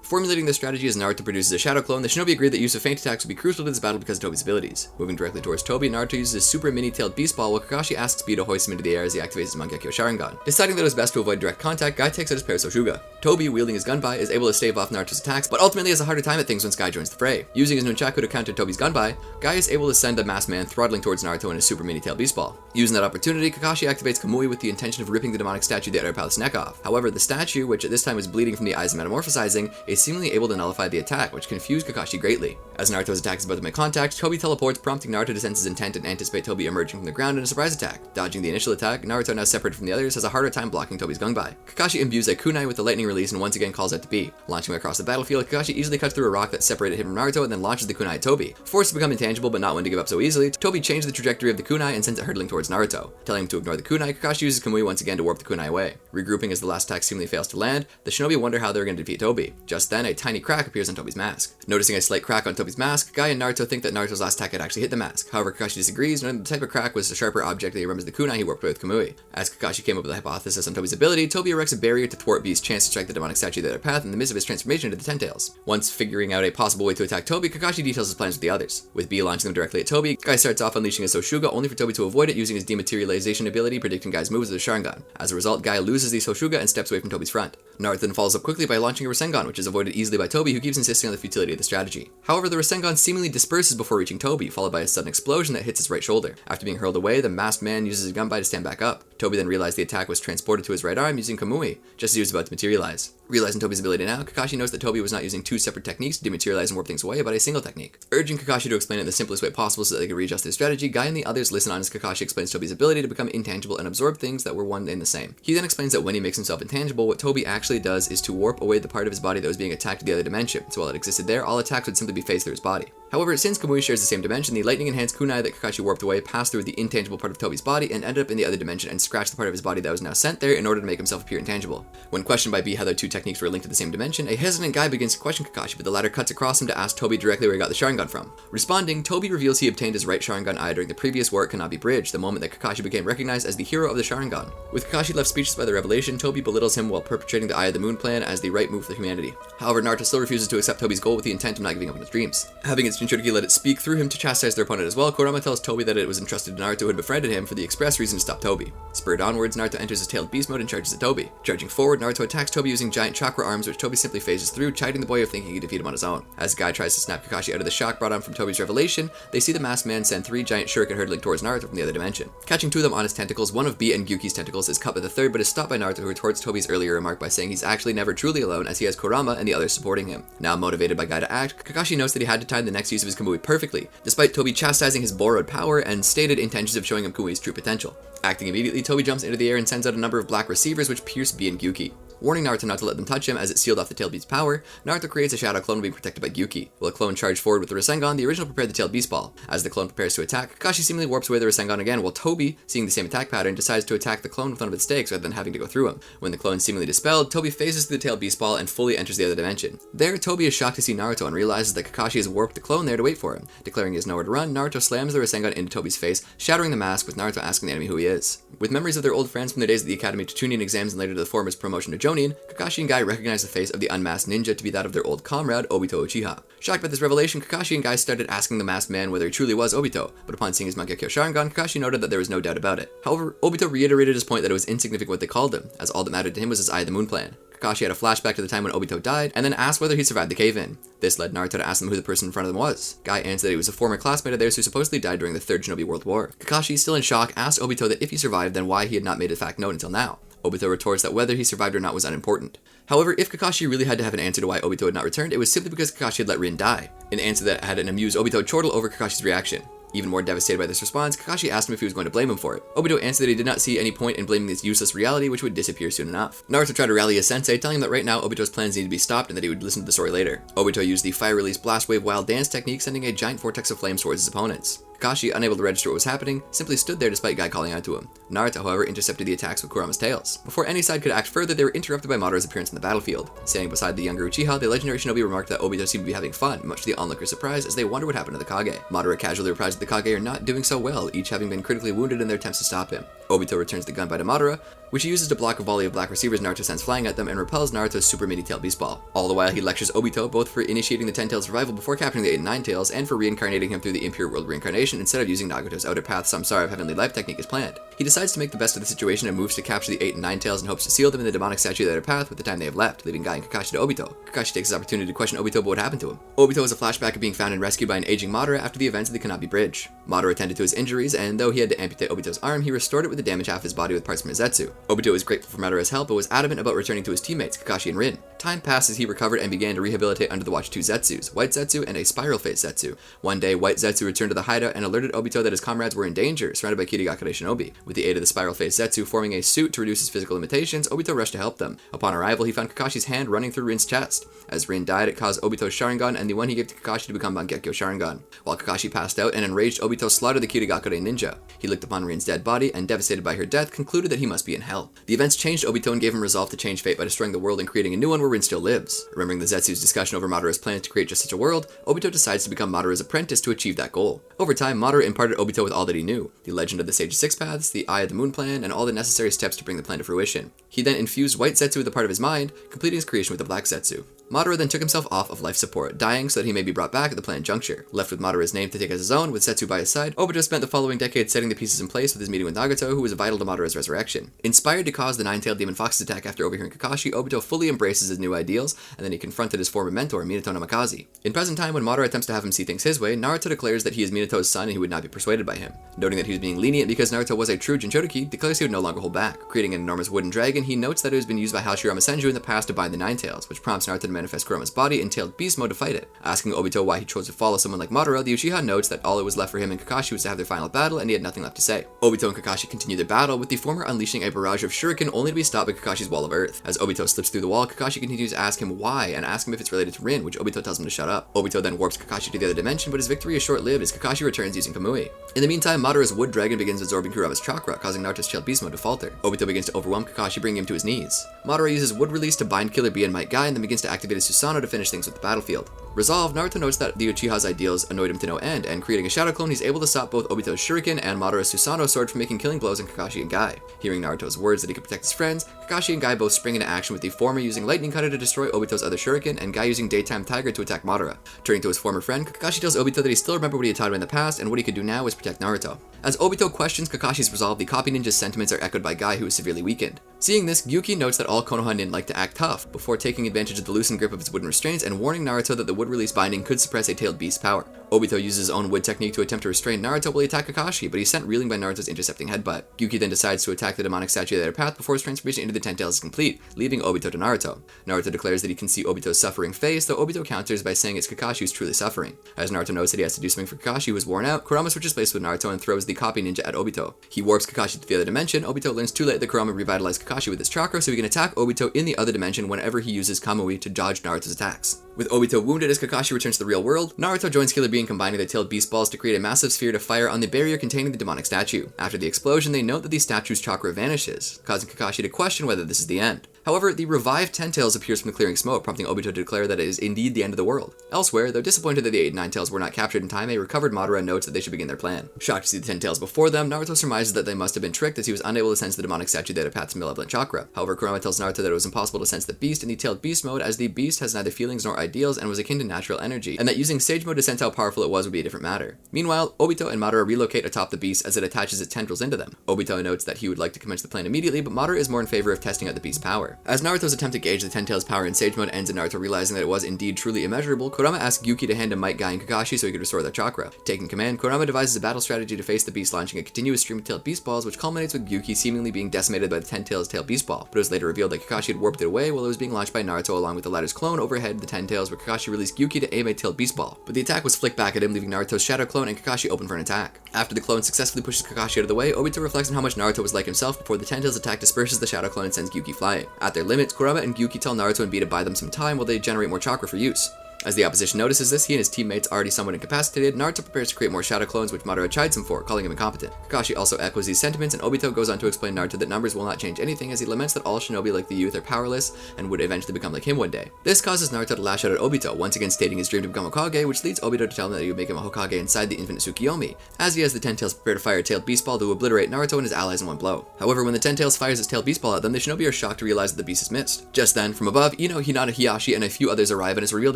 Formulating this strategy as Naruto produces a shadow clone, the Shinobi agreed that use of feint attacks would be crucial to this battle because of Tobi's abilities. Moving directly towards Tobi, Naruto uses his super mini-tailed beast ball while Kakashi asks B to hoist him into the air as he activates his Mangekyo Sharingan. Deciding that it was best to avoid direct contact, Guy takes out his pair of Soshuga. Tobi, wielding his gunbai, is able to stave off Naruto's attacks, but ultimately has a harder time at things when Guy joins the fray. Using his nunchaku to counter Tobi's gunbai, Guy is able to send the masked man throttling towards Naruto in his super mini-tailed beast ball. Using that opportunity, Kakashi activates Kamui with the intention of ripping the demonic statue the Outer Palace neck off. However, the statue, which at this time was bleeding from the eyes metamorphosizing, is seemingly able to nullify the attack, which confused Kakashi greatly. As Naruto's attack is about to make contact, Tobi teleports, prompting Naruto to sense his intent and anticipate Tobi emerging from the ground in a surprise attack. Dodging the initial attack, Naruto, now separated from the others, has a harder time blocking Tobi's gunbai. Kakashi imbues a kunai with the lightning release and once again calls out to B. Launching him across the battlefield, Kakashi easily cuts through a rock that separated him from Naruto and then launches the kunai at Tobi. Forced to become intangible but not one to give up so easily, Tobi changed the trajectory of the kunai and sends it hurtling towards Naruto. Telling him to ignore the kunai, Kakashi uses Kamui once again to warp the kunai away. Regrouping as the last attack seemingly fails to land, the Shinobi wonder how they're going to defeat Tobi. Just then, a tiny crack appears on Tobi's mask. Noticing a slight crack on Tobi's mask, Guy and Naruto think that Naruto's last attack had actually hit the mask. However, Kakashi disagrees, knowing that the type of crack was a sharper object that he remembers the kunai he warped away with Kamui. As Kakashi came up with a hypothesis on Tobi's ability, Tobi erects a barrier to thwart B's chance to strike the demonic statue the other path in the midst of his transformation into the Ten-Tails. Once figuring out a possible way to attack Tobi, Kakashi details his plans with the others. With B launching them directly at Tobi, Guy starts off unleashing his Soshuga only for Tobi to avoid it using his dematerialization ability, predicting Guy's moves with a Sharingan. As a result, Guy loses the Soshuga and steps away from Tobi's front. Naruto then follows up quickly by launching a Rasengan, which is avoided easily by Tobi, who keeps insisting on the futility of the strategy. However, the Rasengan seemingly disperses before reaching Tobi, followed by a sudden explosion that hits his right shoulder. After being hurled away, the masked man uses his gunbai to stand back up. Tobi then realized the attack was transported to his right arm using Kamui, just as he was about to materialize. Realizing Tobi's ability now, Kakashi knows that Tobi was not using two separate techniques to dematerialize and warp things away, but a single technique. Urging Kakashi to explain it the simplest way possible so that they could readjust their strategy, Guy and the others listen on as Kakashi explains Tobi's ability to become intangible and absorb things that were one and the same. He then explains that when he makes himself intangible, what Tobi actually does is to warp away the part of his body that was being attacked to the other dimension, so while it existed there, all attacks would simply be phased through his body. However, since Kamui shares the same dimension, the lightning-enhanced kunai that Kakashi warped away passed through the intangible part of Tobi's body and ended up in the other dimension and scratched the part of his body that was now sent there in order to make himself appear intangible. When questioned by B how their two techniques were linked to the same dimension, a hesitant Guy begins to question Kakashi, but the latter cuts across him to ask Tobi directly where he got the Sharingan from. Responding, Tobi reveals he obtained his right Sharingan eye during the previous war at Kanabi Bridge, the moment that Kakashi became recognized as the hero of the Sharingan. With Kakashi left speechless by the revelation, Tobi belittles him while perpetrating the Eye of the Moon plan as the right move for humanity. However, Naruto still refuses to accept Tobi's goal with the intent of not giving up on his dreams. Having its Jinchuriki let it speak through him to chastise their opponent as well, Kurama tells Tobi that it was entrusted to Naruto who had befriended him for the express reason to stop Tobi. Spurred onwards, Naruto enters his tailed beast mode and charges at Tobi. Charging forward, Naruto attacks Tobi using giant chakra arms, which Tobi simply phases through, chiding the boy of thinking he could defeat him on his own. As Guy tries to snap Kakashi out of the shock brought on from Tobi's revelation, they see the masked man send three giant shuriken hurtling towards Naruto from the other dimension. Catching two of them on his tentacles, one of B and Gyuki's tentacles is cut by the third, but is stopped by Naruto, who retorts Tobi's earlier remark by saying he's actually never truly alone as he has Kurama and the others supporting him. Now motivated by Guy to act, Kakashi notes that he had to time the next use of his Kamui perfectly, despite Tobi chastising his borrowed power and stated intentions of showing him Kamui's true potential. Acting immediately, Tobi jumps into the air and sends out a number of black receivers which pierce B and Gyuki. Warning Naruto not to let them touch him as it sealed off the tailed beast's power, Naruto creates a shadow clone being protected by Gyuki. While the clone charged forward with the Rasengan, the original prepared the tailed beast ball. As the clone prepares to attack, Kakashi seemingly warps away the Rasengan again, while Tobi, seeing the same attack pattern, decides to attack the clone with one of its stakes rather than having to go through him. When the clone is seemingly dispelled, Tobi phases through the tailed beast ball and fully enters the other dimension. There, Tobi is shocked to see Naruto and realizes that Kakashi has warped the clone there to wait for him. Declaring he has nowhere to run, Naruto slams the Rasengan into Tobi's face, shattering the mask, with Naruto asking the enemy who he is. With memories of their old friends from their days at the academy to Chūnin Exams and later to the former's promotion to Jonin, Kakashi and Guy recognize the face of the unmasked ninja to be that of their old comrade, Obito Uchiha. Shocked by this revelation, Kakashi and Guy started asking the masked man whether he truly was Obito, but upon seeing his Mangekyo Sharingan, Kakashi noted that there was no doubt about it. However, Obito reiterated his point that it was insignificant what they called him, as all that mattered to him was his Eye of the Moon plan. Kakashi had a flashback to the time when Obito died, and then asked whether he survived the cave-in. This led Naruto to ask them who the person in front of them was. Guy answered that he was a former classmate of theirs who supposedly died during the Third Shinobi World War. Kakashi, still in shock, asked Obito that if he survived, then why he had not made the fact known until now. Obito retorts that whether he survived or not was unimportant. However, if Kakashi really had to have an answer to why Obito had not returned, it was simply because Kakashi had let Rin die, an answer that had an amused Obito chortle over Kakashi's reaction. Even more devastated by this response, Kakashi asked him if he was going to blame him for it. Obito answered that he did not see any point in blaming this useless reality which would disappear soon enough. Naruto tried to rally his sensei, telling him that right now Obito's plans needed to be stopped and that he would listen to the story later. Obito used the fire release blast wave wild dance technique, sending a giant vortex of flames towards his opponents. Kakashi, unable to register what was happening, simply stood there despite Guy calling out to him. Naruto, however, intercepted the attacks with Kurama's tails. Before any side could act further, they were interrupted by Madora's appearance on the battlefield. Standing beside the younger Uchiha, the legendary shinobi remarked that Obito seemed to be having fun, much to the onlookers' surprise as they wonder what happened to the Kage. Madara casually replies that the Kage are not doing so well, each having been critically wounded in their attempts to stop him. Obito returns the gun by to Madara, which he uses to block a volley of black receivers Naruto sends flying at them and repels Naruto's super mini tail beast ball. All the while he lectures Obito both for initiating the 10 Tails revival before capturing the 8 and 9 Tails and for reincarnating him through the impure world reincarnation instead of using Nagato's outer path samsara of heavenly life technique as planned. He decides to make the best of the situation and moves to capture the 8 and 9 Tails and hopes to seal them in the demonic statue of the outer path with the time they have left, leaving Guy and Kakashi to Obito. Kakashi takes his opportunity to question Obito about what happened to him. Obito has a flashback of being found and rescued by an aging Madara after the events of the Kanabi Bridge. Madara attended to his injuries, and though he had to amputate Obito's arm, he restored it with the damaged half of his body with parts from his Zetsu. Obito was grateful for Madara's help, but was adamant about returning to his teammates, Kakashi and Rin. Time passed as he recovered and began to rehabilitate under the watch 2 Zetsus, White Zetsu and a Spiral Face Zetsu. One day, White Zetsu returned to the hideout and alerted Obito that his comrades were in danger, surrounded by Kirigakure Shinobi. With the aid of the Spiral Face Zetsu forming a suit to reduce his physical limitations, Obito rushed to help them. Upon arrival, he found Kakashi's hand running through Rin's chest. As Rin died, it caused Obito's Sharingan and the one he gave to Kakashi to become Mangekyo Sharingan. While Kakashi passed out, an enraged Obito slaughtered the Kirigakure ninja. He looked upon Rin's dead body and, devastated by her death, concluded that he must be in hell. The events changed Obito and gave him resolve to change fate by destroying the world and creating a new one where Rin still lives. Remembering the Zetsu's discussion over Madara's plans to create just such a world, Obito decides to become Madara's apprentice to achieve that goal. Over time, Madara imparted Obito with all that he knew, the legend of the Sage of Six Paths, the Eye of the Moon plan, and all the necessary steps to bring the plan to fruition. He then infused White Zetsu with a part of his mind, completing his creation with the Black Zetsu. Madara then took himself off of life support, dying so that he may be brought back at the planned juncture. Left with Madara's name to take as his own, with Zetsu by his side, Obito spent the following decade setting the pieces in place with his meeting with Nagato, who was vital to Madara's resurrection. Inspired to cause the Nine-Tailed Demon Fox's attack after overhearing Kakashi, Obito fully embraces his new ideals, and then he confronted his former mentor, Minato Namikaze. In present time, when Madara attempts to have him see things his way, Naruto declares that he is Minato's son and he would not be persuaded by him. Noting that he was being lenient because Naruto was a true Jinchuriki, declares he would no longer hold back. Creating an enormous wooden dragon, he notes that it has been used by Hashirama Senju in the past to bind the Nine Tails, which prompts Naruto to manifest Kurama's body in tailed beast mode to fight it. Asking Obito why he chose to follow someone like Madara, the Uchiha notes that all it was left for him and Kakashi was to have their final battle and he had nothing left to say. Obito and Kakashi continue their battle, with the former unleashing a barrage of shuriken only to be stopped by Kakashi's wall of earth. As Obito slips through the wall, Kakashi continues to ask him why and ask him if it's related to Rin, which Obito tells him to shut up. Obito then warps Kakashi to the other dimension, but his victory is short-lived as Kakashi returns using Kamui. In the meantime, Madara's wood dragon begins absorbing Kurama's chakra, causing Naruto's tailed beast mode to falter. Obito begins to overwhelm Kakashi, bringing him to his knees. Madara uses wood release to bind Killer Bee and Might Guy and then begins to activate his Susanoo to finish things with the battlefield. Resolved, Naruto notes that the Uchiha's ideals annoyed him to no end, and creating a shadow clone, he's able to stop both Obito's shuriken and Madara's Susanoo sword from making killing blows on Kakashi and Guy. Hearing Naruto's words that he could protect his friends, Kakashi and Guy both spring into action, with the former using Lightning Cutter to destroy Obito's other shuriken, and Guy using Daytime Tiger to attack Madara. Turning to his former friend, Kakashi tells Obito that he still remembered what he had taught him in the past, and what he could do now was protect Naruto. As Obito questions Kakashi's resolve, the copy ninja's sentiments are echoed by Guy, who is severely weakened. Seeing this, Gyuki notes that all Konoha nin like to act tough, before taking advantage of the loosened grip of its wooden restraints and warning Naruto that the wood release binding could suppress a tailed beast's power. Obito uses his own wood technique to attempt to restrain Naruto while he attacked Kakashi, but he's sent reeling by Naruto's intercepting headbutt. Gyuki then decides to attack the demonic statue of their path before his transformation into the 10 Tails is complete, leaving Obito to Naruto. Naruto declares that he can see Obito's suffering face, though Obito counters by saying it's Kakashi who's truly suffering. As Naruto knows that he has to do something for Kakashi, who is worn out, Kurama switches place with Naruto and throws the copy ninja at Obito. He warps Kakashi to the other dimension. Obito learns too late that Kurama revitalized Kakashi with his chakra, so he can attack Obito in the other dimension whenever he uses Kamui to dodge Naruto's attacks. With Obito wounded as Kakashi returns to the real world, Naruto joins Killer Bee in combining their tailed beast balls to create a massive sphere to fire on the barrier containing the demonic statue. After the explosion, they note that the statue's chakra vanishes, causing Kakashi to question whether this is the end. However, the revived 10 Tails appears from the clearing smoke, prompting Obito to declare that it is indeed the end of the world. Elsewhere, though disappointed that the 8 and 9 Tails were not captured in time, a recovered Madara notes that they should begin their plan. Shocked to see the 10 Tails before them, Naruto surmises that they must have been tricked as he was unable to sense the demonic statue that had Path's malevolent chakra. However, Kurama tells Naruto that it was impossible to sense the beast in the tailed beast mode, as the beast has neither feelings nor ideals and was akin to natural energy, and that using Sage Mode to sense how powerful it was would be a different matter. Meanwhile, Obito and Madara relocate atop the beast as it attaches its tendrils into them. Obito notes that he would like to commence the plan immediately, but Madara is more in favor of testing out the beast's power. As Naruto's attempt to gauge the 10 Tails power in Sage Mode ends in Naruto realizing that it was indeed truly immeasurable, Kurama asks Gyuki to hand him Might Guy and Kakashi so he could restore their chakra. Taking command, Kurama devises a battle strategy to face the beast, launching a continuous stream of tailed beast balls, which culminates with Gyuki seemingly being decimated by the 10 Tails tailed beast ball, but it was later revealed that Kakashi had warped it away while it was being launched by Naruto along with the latter's clone overhead the 10 Tails, where Kakashi released Gyuki to aim a tailed beast ball, but the attack was flicked back at him, leaving Naruto's shadow clone and Kakashi open for an attack. After the clone successfully pushes Kakashi out of the way, Obito reflects on how much Naruto was like himself before the 10 Tails attack disperses the shadow clone and sends Gyuki flying. At their limits, Kurama and Gyuki tell Naruto and B to buy them some time while they generate more chakra for use. As the opposition notices this, he and his teammates already somewhat incapacitated, Naruto prepares to create more shadow clones, which Madara chides him for, calling him incompetent. Kakashi also echoes these sentiments, and Obito goes on to explain Naruto that numbers will not change anything, as he laments that all shinobi like the youth are powerless and would eventually become like him one day. This causes Naruto to lash out at Obito, once again stating his dream to become a Hokage, which leads Obito to tell him that he would make him a Hokage inside the infinite Tsukiyomi, as he has the Ten Tails prepare to fire a tailed beast ball to obliterate Naruto and his allies in one blow. However, when the Ten Tails fires his tailed beast ball at them, the shinobi are shocked to realize that the beast is missed. Just then, from above, Ino, Hinata, Hiyashi, and a few others arrive, and it's revealed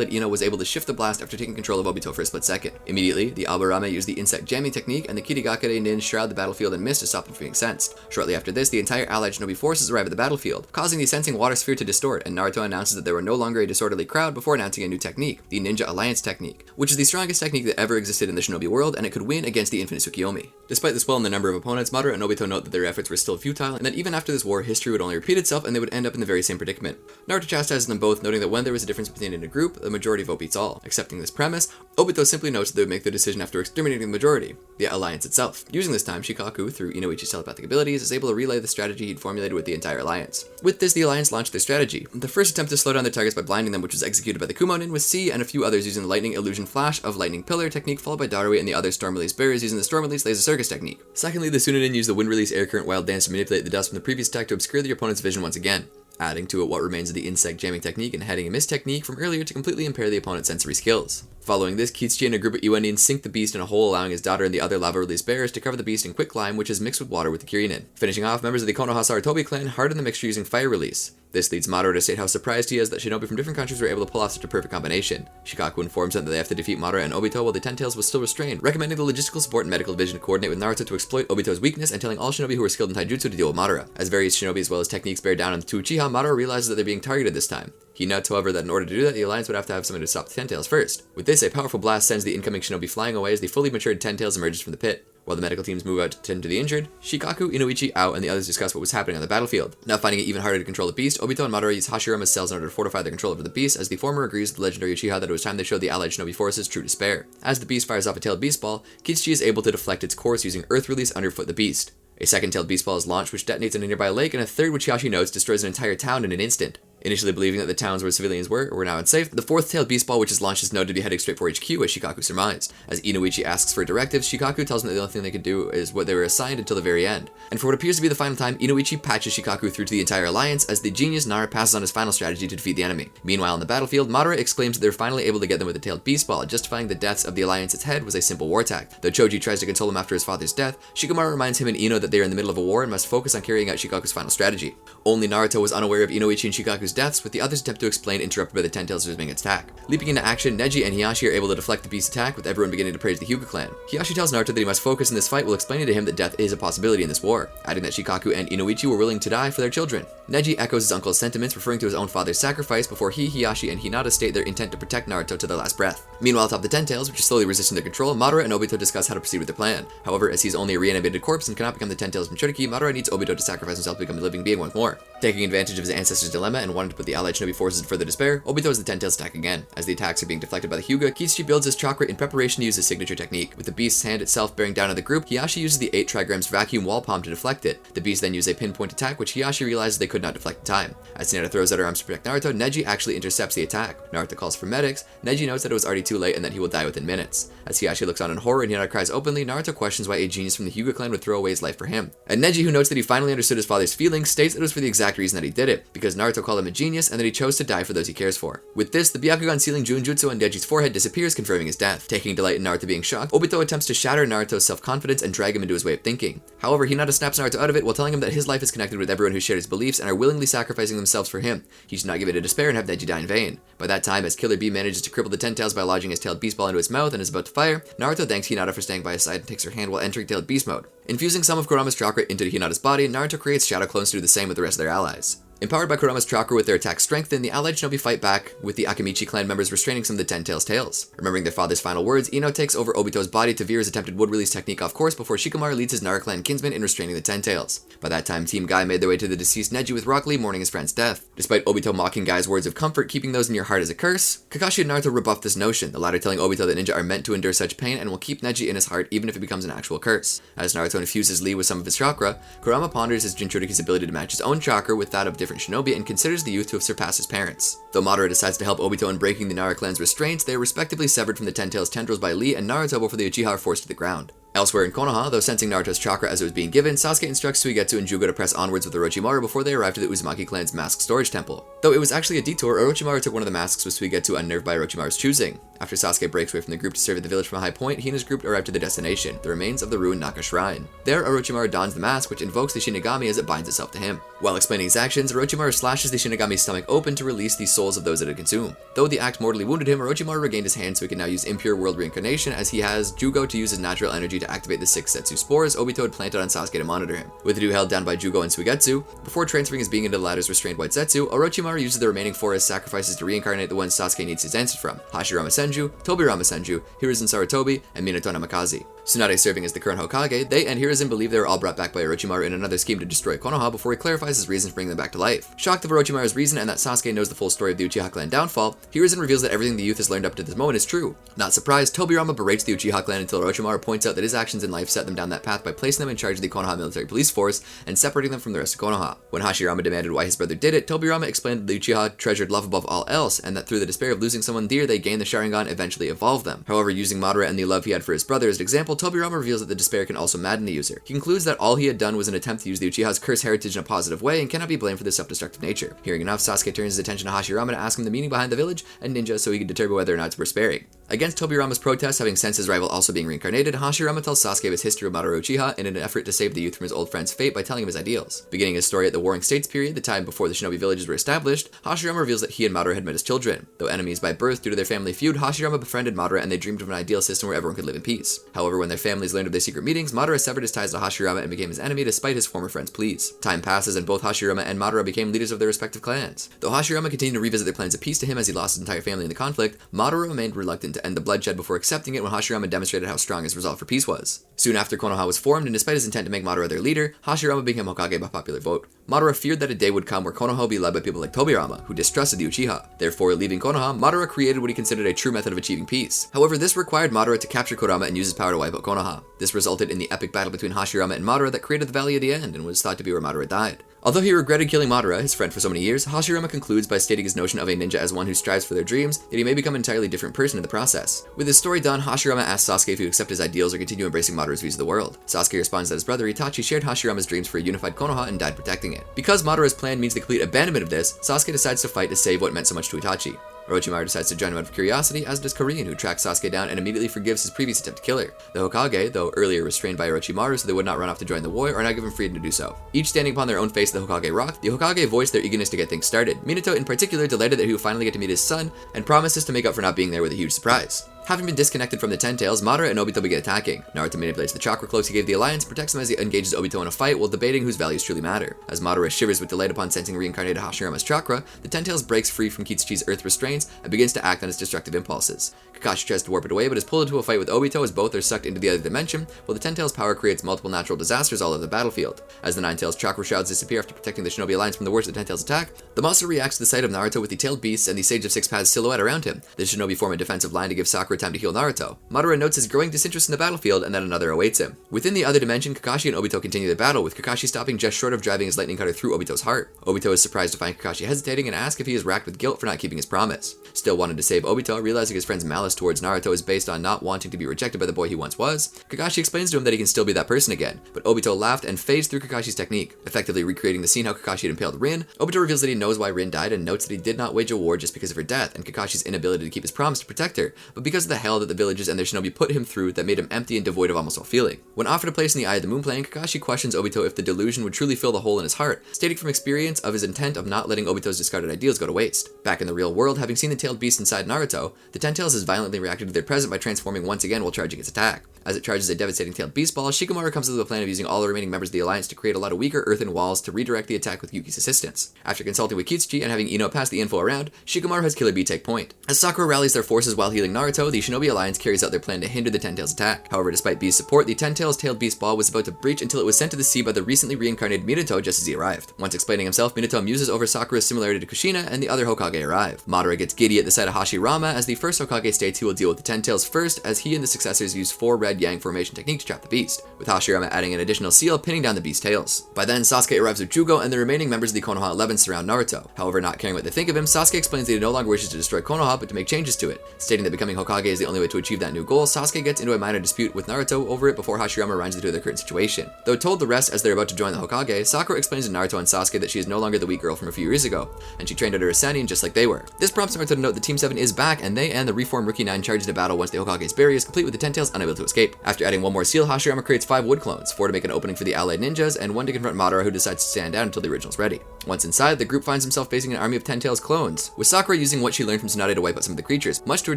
that Ino was able to shift the blast after taking control of Obito for a split second. Immediately, the Aburame use the insect jamming technique, and the Kirigakure nin shroud the battlefield in mist to stop them from being sensed. Shortly after this, the entire allied shinobi forces arrive at the battlefield, causing the sensing water sphere to distort, and Naruto announces that they were no longer a disorderly crowd before announcing a new technique, the Ninja Alliance technique, which is the strongest technique that ever existed in the shinobi world, and it could win against the infinite Tsukiyomi. Despite the swell in the number of opponents, Madara and Obito note that their efforts were still futile, and that even after this war, history would only repeat itself, and they would end up in the very same predicament. Naruto chastises them both, noting that when there was a difference between a group, the majority vote beats all. Accepting this premise, Obito simply notes that they would make the decision after exterminating the majority, the alliance itself. Using this time, Shikaku, through Inoichi's telepathic abilities, is able to relay the strategy he'd formulated with the entire alliance. With this, the alliance launched their strategy. The first attempt to slow down their targets by blinding them, which was executed by the Kumonin, with C and a few others using the lightning illusion flash of lightning pillar technique, followed by Darui and the other storm release bearers using the storm release laser circus technique. Secondly, the Tsunade used the wind release air current wild dance to manipulate the dust from the previous attack to obscure the opponent's vision once again, adding to it what remains of the insect jamming technique and heading and miss technique from earlier to completely impair the opponent's sensory skills. Following this, Kitsuchi and a group of Iwanin sink the beast in a hole, allowing his daughter and the other lava release bearers to cover the beast in quick lime, which is mixed with water with the Kirinin. Finishing off, members of the Konoha Sarutobi clan harden the mixture using fire release. This leads Madara to state how surprised he is that shinobi from different countries were able to pull off such a perfect combination. Shikaku informs them that they have to defeat Madara and Obito while the Ten Tails was still restrained, recommending the logistical support and medical division to coordinate with Naruto to exploit Obito's weakness, and telling all shinobi who are skilled in taijutsu to deal with Madara. As various shinobi as well as techniques bear down on the two Uchiha, Madara realizes that they're being targeted this time. He notes, however, that in order to do that, the alliance would have to have something to stop the Ten Tails first. With this, a powerful blast sends the incoming shinobi flying away as the fully matured Ten Tails emerges from the pit. While the medical teams move out to tend to the injured, Shikaku, Inoichi, Ao, and the others discuss what was happening on the battlefield. Now finding it even harder to control the beast, Obito and Madara use Hashirama's cells in order to fortify their control over the beast, as the former agrees with the legendary Uchiha that it was time they showed the allied shinobi forces true despair. As the beast fires off a tailed beast ball, Kitsuchi is able to deflect its course using earth release underfoot the beast. A second tailed beast ball is launched, which detonates in a nearby lake, and a third, which Hiyashi notes, destroys an entire town in an instant. Initially believing that the towns where civilians were now unsafe, the fourth-tailed beast ball, which is launched, is noted to be heading straight for HQ, as Shikaku surmised. As Inoichi asks for directives, Shikaku tells him that the only thing they can do is what they were assigned until the very end. And for what appears to be the final time, Inoichi patches Shikaku through to the entire alliance, as the genius Nara passes on his final strategy to defeat the enemy. Meanwhile, on the battlefield, Madara exclaims that they're finally able to get them with a tailed beast ball, justifying the deaths of the alliance's head was a simple war attack. Though Choji tries to console him after his father's death, Shikamaru reminds him and Ino that they are in the middle of a war and must focus on carrying out Shikaku's final strategy. Only Naruto was unaware of Inoichi and Shikaku's deaths, with the others attempt to explain, interrupted by the Ten Tails resuming its attack. Leaping into action, Neji and Hiyashi are able to deflect the beast's attack, with everyone beginning to praise the Hyuga clan. Hiyashi tells Naruto that he must focus in this fight while explaining to him that death is a possibility in this war, adding that Shikaku and Inoichi were willing to die for their children. Neji echoes his uncle's sentiments, referring to his own father's sacrifice before he, Hiyashi, and Hinata state their intent to protect Naruto to their last breath. Meanwhile, atop the Ten Tails, which is slowly resisting their control, Madara and Obito discuss how to proceed with their plan. However, as he's only a reanimated corpse and cannot become the Ten Tails from Chōtoki, Madara needs Obito to sacrifice himself to become a living being once more. Taking advantage of his ancestor's dilemma and wanting to put the allied shinobi forces in further despair, Obito has the Ten Tails attack again. As the attacks are being deflected by the Hyuga, Kitsuchi builds his chakra in preparation to use his signature technique. With the beast's hand itself bearing down on the group, Hiyashi uses the 8 trigrams vacuum wall palm to deflect it. The beast then uses a pinpoint attack, which Hiyashi realizes they could not deflect in time. As Tsunade throws out her arms to protect Naruto, Neji actually intercepts the attack. Naruto calls for medics, Neji notes that it was already too late and that he will die within minutes. As Hiyashi looks on in horror and Hinata cries openly, Naruto questions why a genius from the Hyuga clan would throw away his life for him. And Neji, who notes that he finally understood his father's feelings, states that it was for the exact reason that he did it, because Naruto called him a genius and that he chose to die for those he cares for. With this, the Byakugan sealing Junjutsu on Neji's forehead disappears, confirming his death. Taking delight in Naruto being shocked, Obito attempts to shatter Naruto's self-confidence and drag him into his way of thinking. However, Hinata snaps Naruto out of it while telling him that his life is connected with everyone who shared his beliefs and are willingly sacrificing themselves for him. He should not give in to despair and have Neji die in vain. By that time, as Killer Bee manages to cripple the Ten Tails by lodging his tailed beast ball into his mouth and is about to fire, Naruto thanks Hinata for staying by his side and takes her hand while entering tailed beast mode. Infusing some of Kurama's chakra into Hinata's body, Naruto creates shadow clones to do the same with the rest of their allies. Empowered by Kurama's chakra with their attack strengthened, the allied shinobi fight back, with the Akamichi clan members restraining some of the Ten Tails' tails. Remembering their father's final words, Ino takes over Obito's body to veer his attempted wood release technique off course before Shikamaru leads his Nara clan kinsmen in restraining the Ten Tails. By that time, Team Guy made their way to the deceased Neji with Rock Lee mourning his friend's death. Despite Obito mocking Guy's words of comfort, keeping those in your heart as a curse, Kakashi and Naruto rebuff this notion, the latter telling Obito that ninja are meant to endure such pain and will keep Neji in his heart even if it becomes an actual curse. As Naruto infuses Lee with some of his chakra, Kurama ponders his Jinchuriki's ability to match his own chakra with that of different different shinobi and considers the youth to have surpassed his parents. Though Madara decides to help Obito in breaking the Nara clan's restraints, they are respectively severed from the Ten Tails tendrils by Lee and Naruto before the Uchiha are forced to the ground. Elsewhere in Konoha, though sensing Naruto's chakra as it was being given, Sasuke instructs Suigetsu and Jūgo to press onwards with Orochimaru before they arrive to the Uzumaki clan's mask storage temple. Though it was actually a detour, Orochimaru took one of the masks with Suigetsu unnerved by Orochimaru's choosing. After Sasuke breaks away from the group to serve at the village from a high point, he and his group arrive to the destination, the remains of the ruined Naka shrine. There, Orochimaru dons the mask, which invokes the Shinigami as it binds itself to him. While explaining his actions, Orochimaru slashes the Shinigami's stomach open to release the souls of those it had consumed. Though the act mortally wounded him, Orochimaru regained his hand so he can now use impure world reincarnation, as he has Jūgo to use his natural energy to activate the 6 Setsu spores Obito had planted on Sasuke to monitor him. With the two held down by Jūgo and Suigetsu, before transferring his being into the latter's restrained white Zetsu, Orochimaru uses the remaining 4 as sacrifices to reincarnate the ones Sasuke needs his answers from: Hashirama Senju, Tobirama Senju, Hiruzen Sarutobi, and Minato Namikaze. Tsunade serving as the current Hokage, they and Hiruzen believe they were all brought back by Orochimaru in another scheme to destroy Konoha before he clarifies his reason for bringing them back to life. Shocked of Orochimaru's reason and that Sasuke knows the full story of the Uchiha clan downfall, Hiruzen reveals that everything the youth has learned up to this moment is true. Not surprised, Tobirama berates the Uchiha clan until Orochimaru points out that his actions in life set them down that path by placing them in charge of the Konoha military police force and separating them from the rest of Konoha. When Hashirama demanded why his brother did it, Tobirama explained that the Uchiha treasured love above all else, and that through the despair of losing someone dear, they gained the Sharingan, eventually evolved them. However, using Madara and the love he had for his brother as an example, Tobirama reveals that the despair can also madden the user. He concludes that all he had done was an attempt to use the Uchiha's cursed heritage in a positive way and cannot be blamed for this self-destructive nature. Hearing enough, Sasuke turns his attention to Hashirama to ask him the meaning behind the village and ninja so he can determine whether or not it's worth sparing. Against Tobirama's protest, having sensed his rival also being reincarnated, Hashirama tells Sasuke of his history of Madara Uchiha in an effort to save the youth from his old friend's fate by telling him his ideals. Beginning his story at the Warring States period, the time before the shinobi villages were established, Hashirama reveals that he and Madara had met as children. Though enemies by birth due to their family feud, Hashirama befriended Madara and they dreamed of an ideal system where everyone could live in peace. However, when their families learned of their secret meetings, Madara severed his ties to Hashirama and became his enemy despite his former friend's pleas. Time passes and both Hashirama and Madara became leaders of their respective clans. Though Hashirama continued to revisit their plans of peace to him as he lost his entire family in the conflict, Madara remained reluctant to end the bloodshed before accepting it when Hashirama demonstrated how strong his resolve for peace was. Soon after Konoha was formed, and despite his intent to make Madara their leader, Hashirama became Hokage by popular vote. Madara feared that a day would come where Konoha would be led by people like Tobirama, who distrusted the Uchiha. Therefore, leaving Konoha, Madara created what he considered a true method of achieving peace. However, this required Madara to capture Kurama and use his power to wipe out Konoha. This resulted in the epic battle between Hashirama and Madara that created the Valley of the End and was thought to be where Madara died. Although he regretted killing Madara, his friend for so many years, Hashirama concludes by stating his notion of a ninja as one who strives for their dreams, yet he may become an entirely different person in the process. With his story done, Hashirama asks Sasuke if he would accept his ideals or continue embracing Madara's views of the world. Sasuke responds that his brother Itachi shared Hashirama's dreams for a unified Konoha and died protecting it. Because Madara's plan means the complete abandonment of this, Sasuke decides to fight to save what meant so much to Itachi. Orochimaru decides to join him out of curiosity, as does Korean, who tracks Sasuke down and immediately forgives his previous attempt to kill her. The Hokage, though earlier restrained by Orochimaru so they would not run off to join the war, are now given freedom to do so. Each standing upon their own face of the Hokage rock, the Hokage voiced their eagerness to get things started. Minato in particular delighted that he would finally get to meet his son, and promises to make up for not being there with a huge surprise. Having been disconnected from the Ten Tails, Madara and Obito begin attacking. Naruto manipulates the chakra cloaks he gave the Alliance, protects them as he engages Obito in a fight while debating whose values truly matter. As Madara shivers with delight upon sensing reincarnated Hashirama's chakra, the Ten Tails breaks free from Kitsuchi's earth restraints and begins to act on its destructive impulses. Kakashi tries to warp it away but is pulled into a fight with Obito as both are sucked into the other dimension, while the Ten Tails' power creates multiple natural disasters all over the battlefield. As the Nine Tails' chakra shrouds disappear after protecting the Shinobi Alliance from the worst of the Ten Tails' attack, the monster reacts to the sight of Naruto with the tailed beasts and the Sage of Six Paths silhouette around him. The Shinobi form a defensive line to give Sakura time to heal Naruto. Madara notes his growing disinterest in the battlefield and then another awaits him. Within the other dimension, Kakashi and Obito continue their battle, with Kakashi stopping just short of driving his lightning cutter through Obito's heart. Obito is surprised to find Kakashi hesitating and asks if he is racked with guilt for not keeping his promise. Still wanting to save Obito, realizing his friend's malice towards Naruto is based on not wanting to be rejected by the boy he once was, Kakashi explains to him that he can still be that person again, but Obito laughed and phased through Kakashi's technique, effectively recreating the scene how Kakashi had impaled Rin. Obito reveals that he knows why Rin died and notes that he did not wage a war just because of her death and Kakashi's inability to keep his promise to protect her, but because of the hell that the villagers and their shinobi put him through that made him empty and devoid of almost all feeling. When offered a place in the Eye of the Moon plane, Kakashi questions Obito if the delusion would truly fill the hole in his heart, stating from experience of his intent of not letting Obito's discarded ideals go to waste. Back in the real world, having seen the tailed beast inside Naruto, the Ten Tails has violently reacted to their present by transforming once again while charging its attack. As it charges a devastating tailed beast ball, Shikamaru comes up with a plan of using all the remaining members of the Alliance to create a lot of weaker earthen walls to redirect the attack with Yuki's assistance. After consulting with Kitsuchi and having Ino pass the info around, Shikamaru has Killer Bee take point. As Sakura rallies their forces while healing Naruto, the Shinobi Alliance carries out their plan to hinder the Ten Tails' attack. However, despite Bee's support, the Ten Tails' tailed beast ball was about to breach until it was sent to the sea by the recently reincarnated Minato just as he arrived. Once explaining himself, Minato muses over Sakura's similarity to Kushina, and the other Hokage arrive. Madara gets giddy at the sight of Hashirama, as the first Hokage states he will deal with the Ten Tails first, as he and the successors use 4 red red yang formation technique to trap the beast, with Hashirama adding an additional seal pinning down the beast's tails. By then, Sasuke arrives with Jūgo, and the remaining members of the Konoha 11 surround Naruto. However, not caring what they think of him, Sasuke explains that he no longer wishes to destroy Konoha, but to make changes to it. Stating that becoming Hokage is the only way to achieve that new goal, Sasuke gets into a minor dispute with Naruto over it before Hashirama reminds the two of their current situation. Though told the rest as they're about to join the Hokage, Sakura explains to Naruto and Sasuke that she is no longer the weak girl from a few years ago, and she trained under a Sannin just like they were. This prompts Naruto to note that Team 7 is back, and they and the reformed Rookie 9 charge into battle once the Hokage's barrier is complete, with the Ten Tails unable to escape. After adding one more seal, Hashirama creates 5 wood clones, 4 to make an opening for the allied ninjas, and 1 to confront Madara, who decides to stand down until the original's ready. Once inside, the group finds himself facing an army of Ten Tails clones, with Sakura using what she learned from Tsunade to wipe out some of the creatures, much to her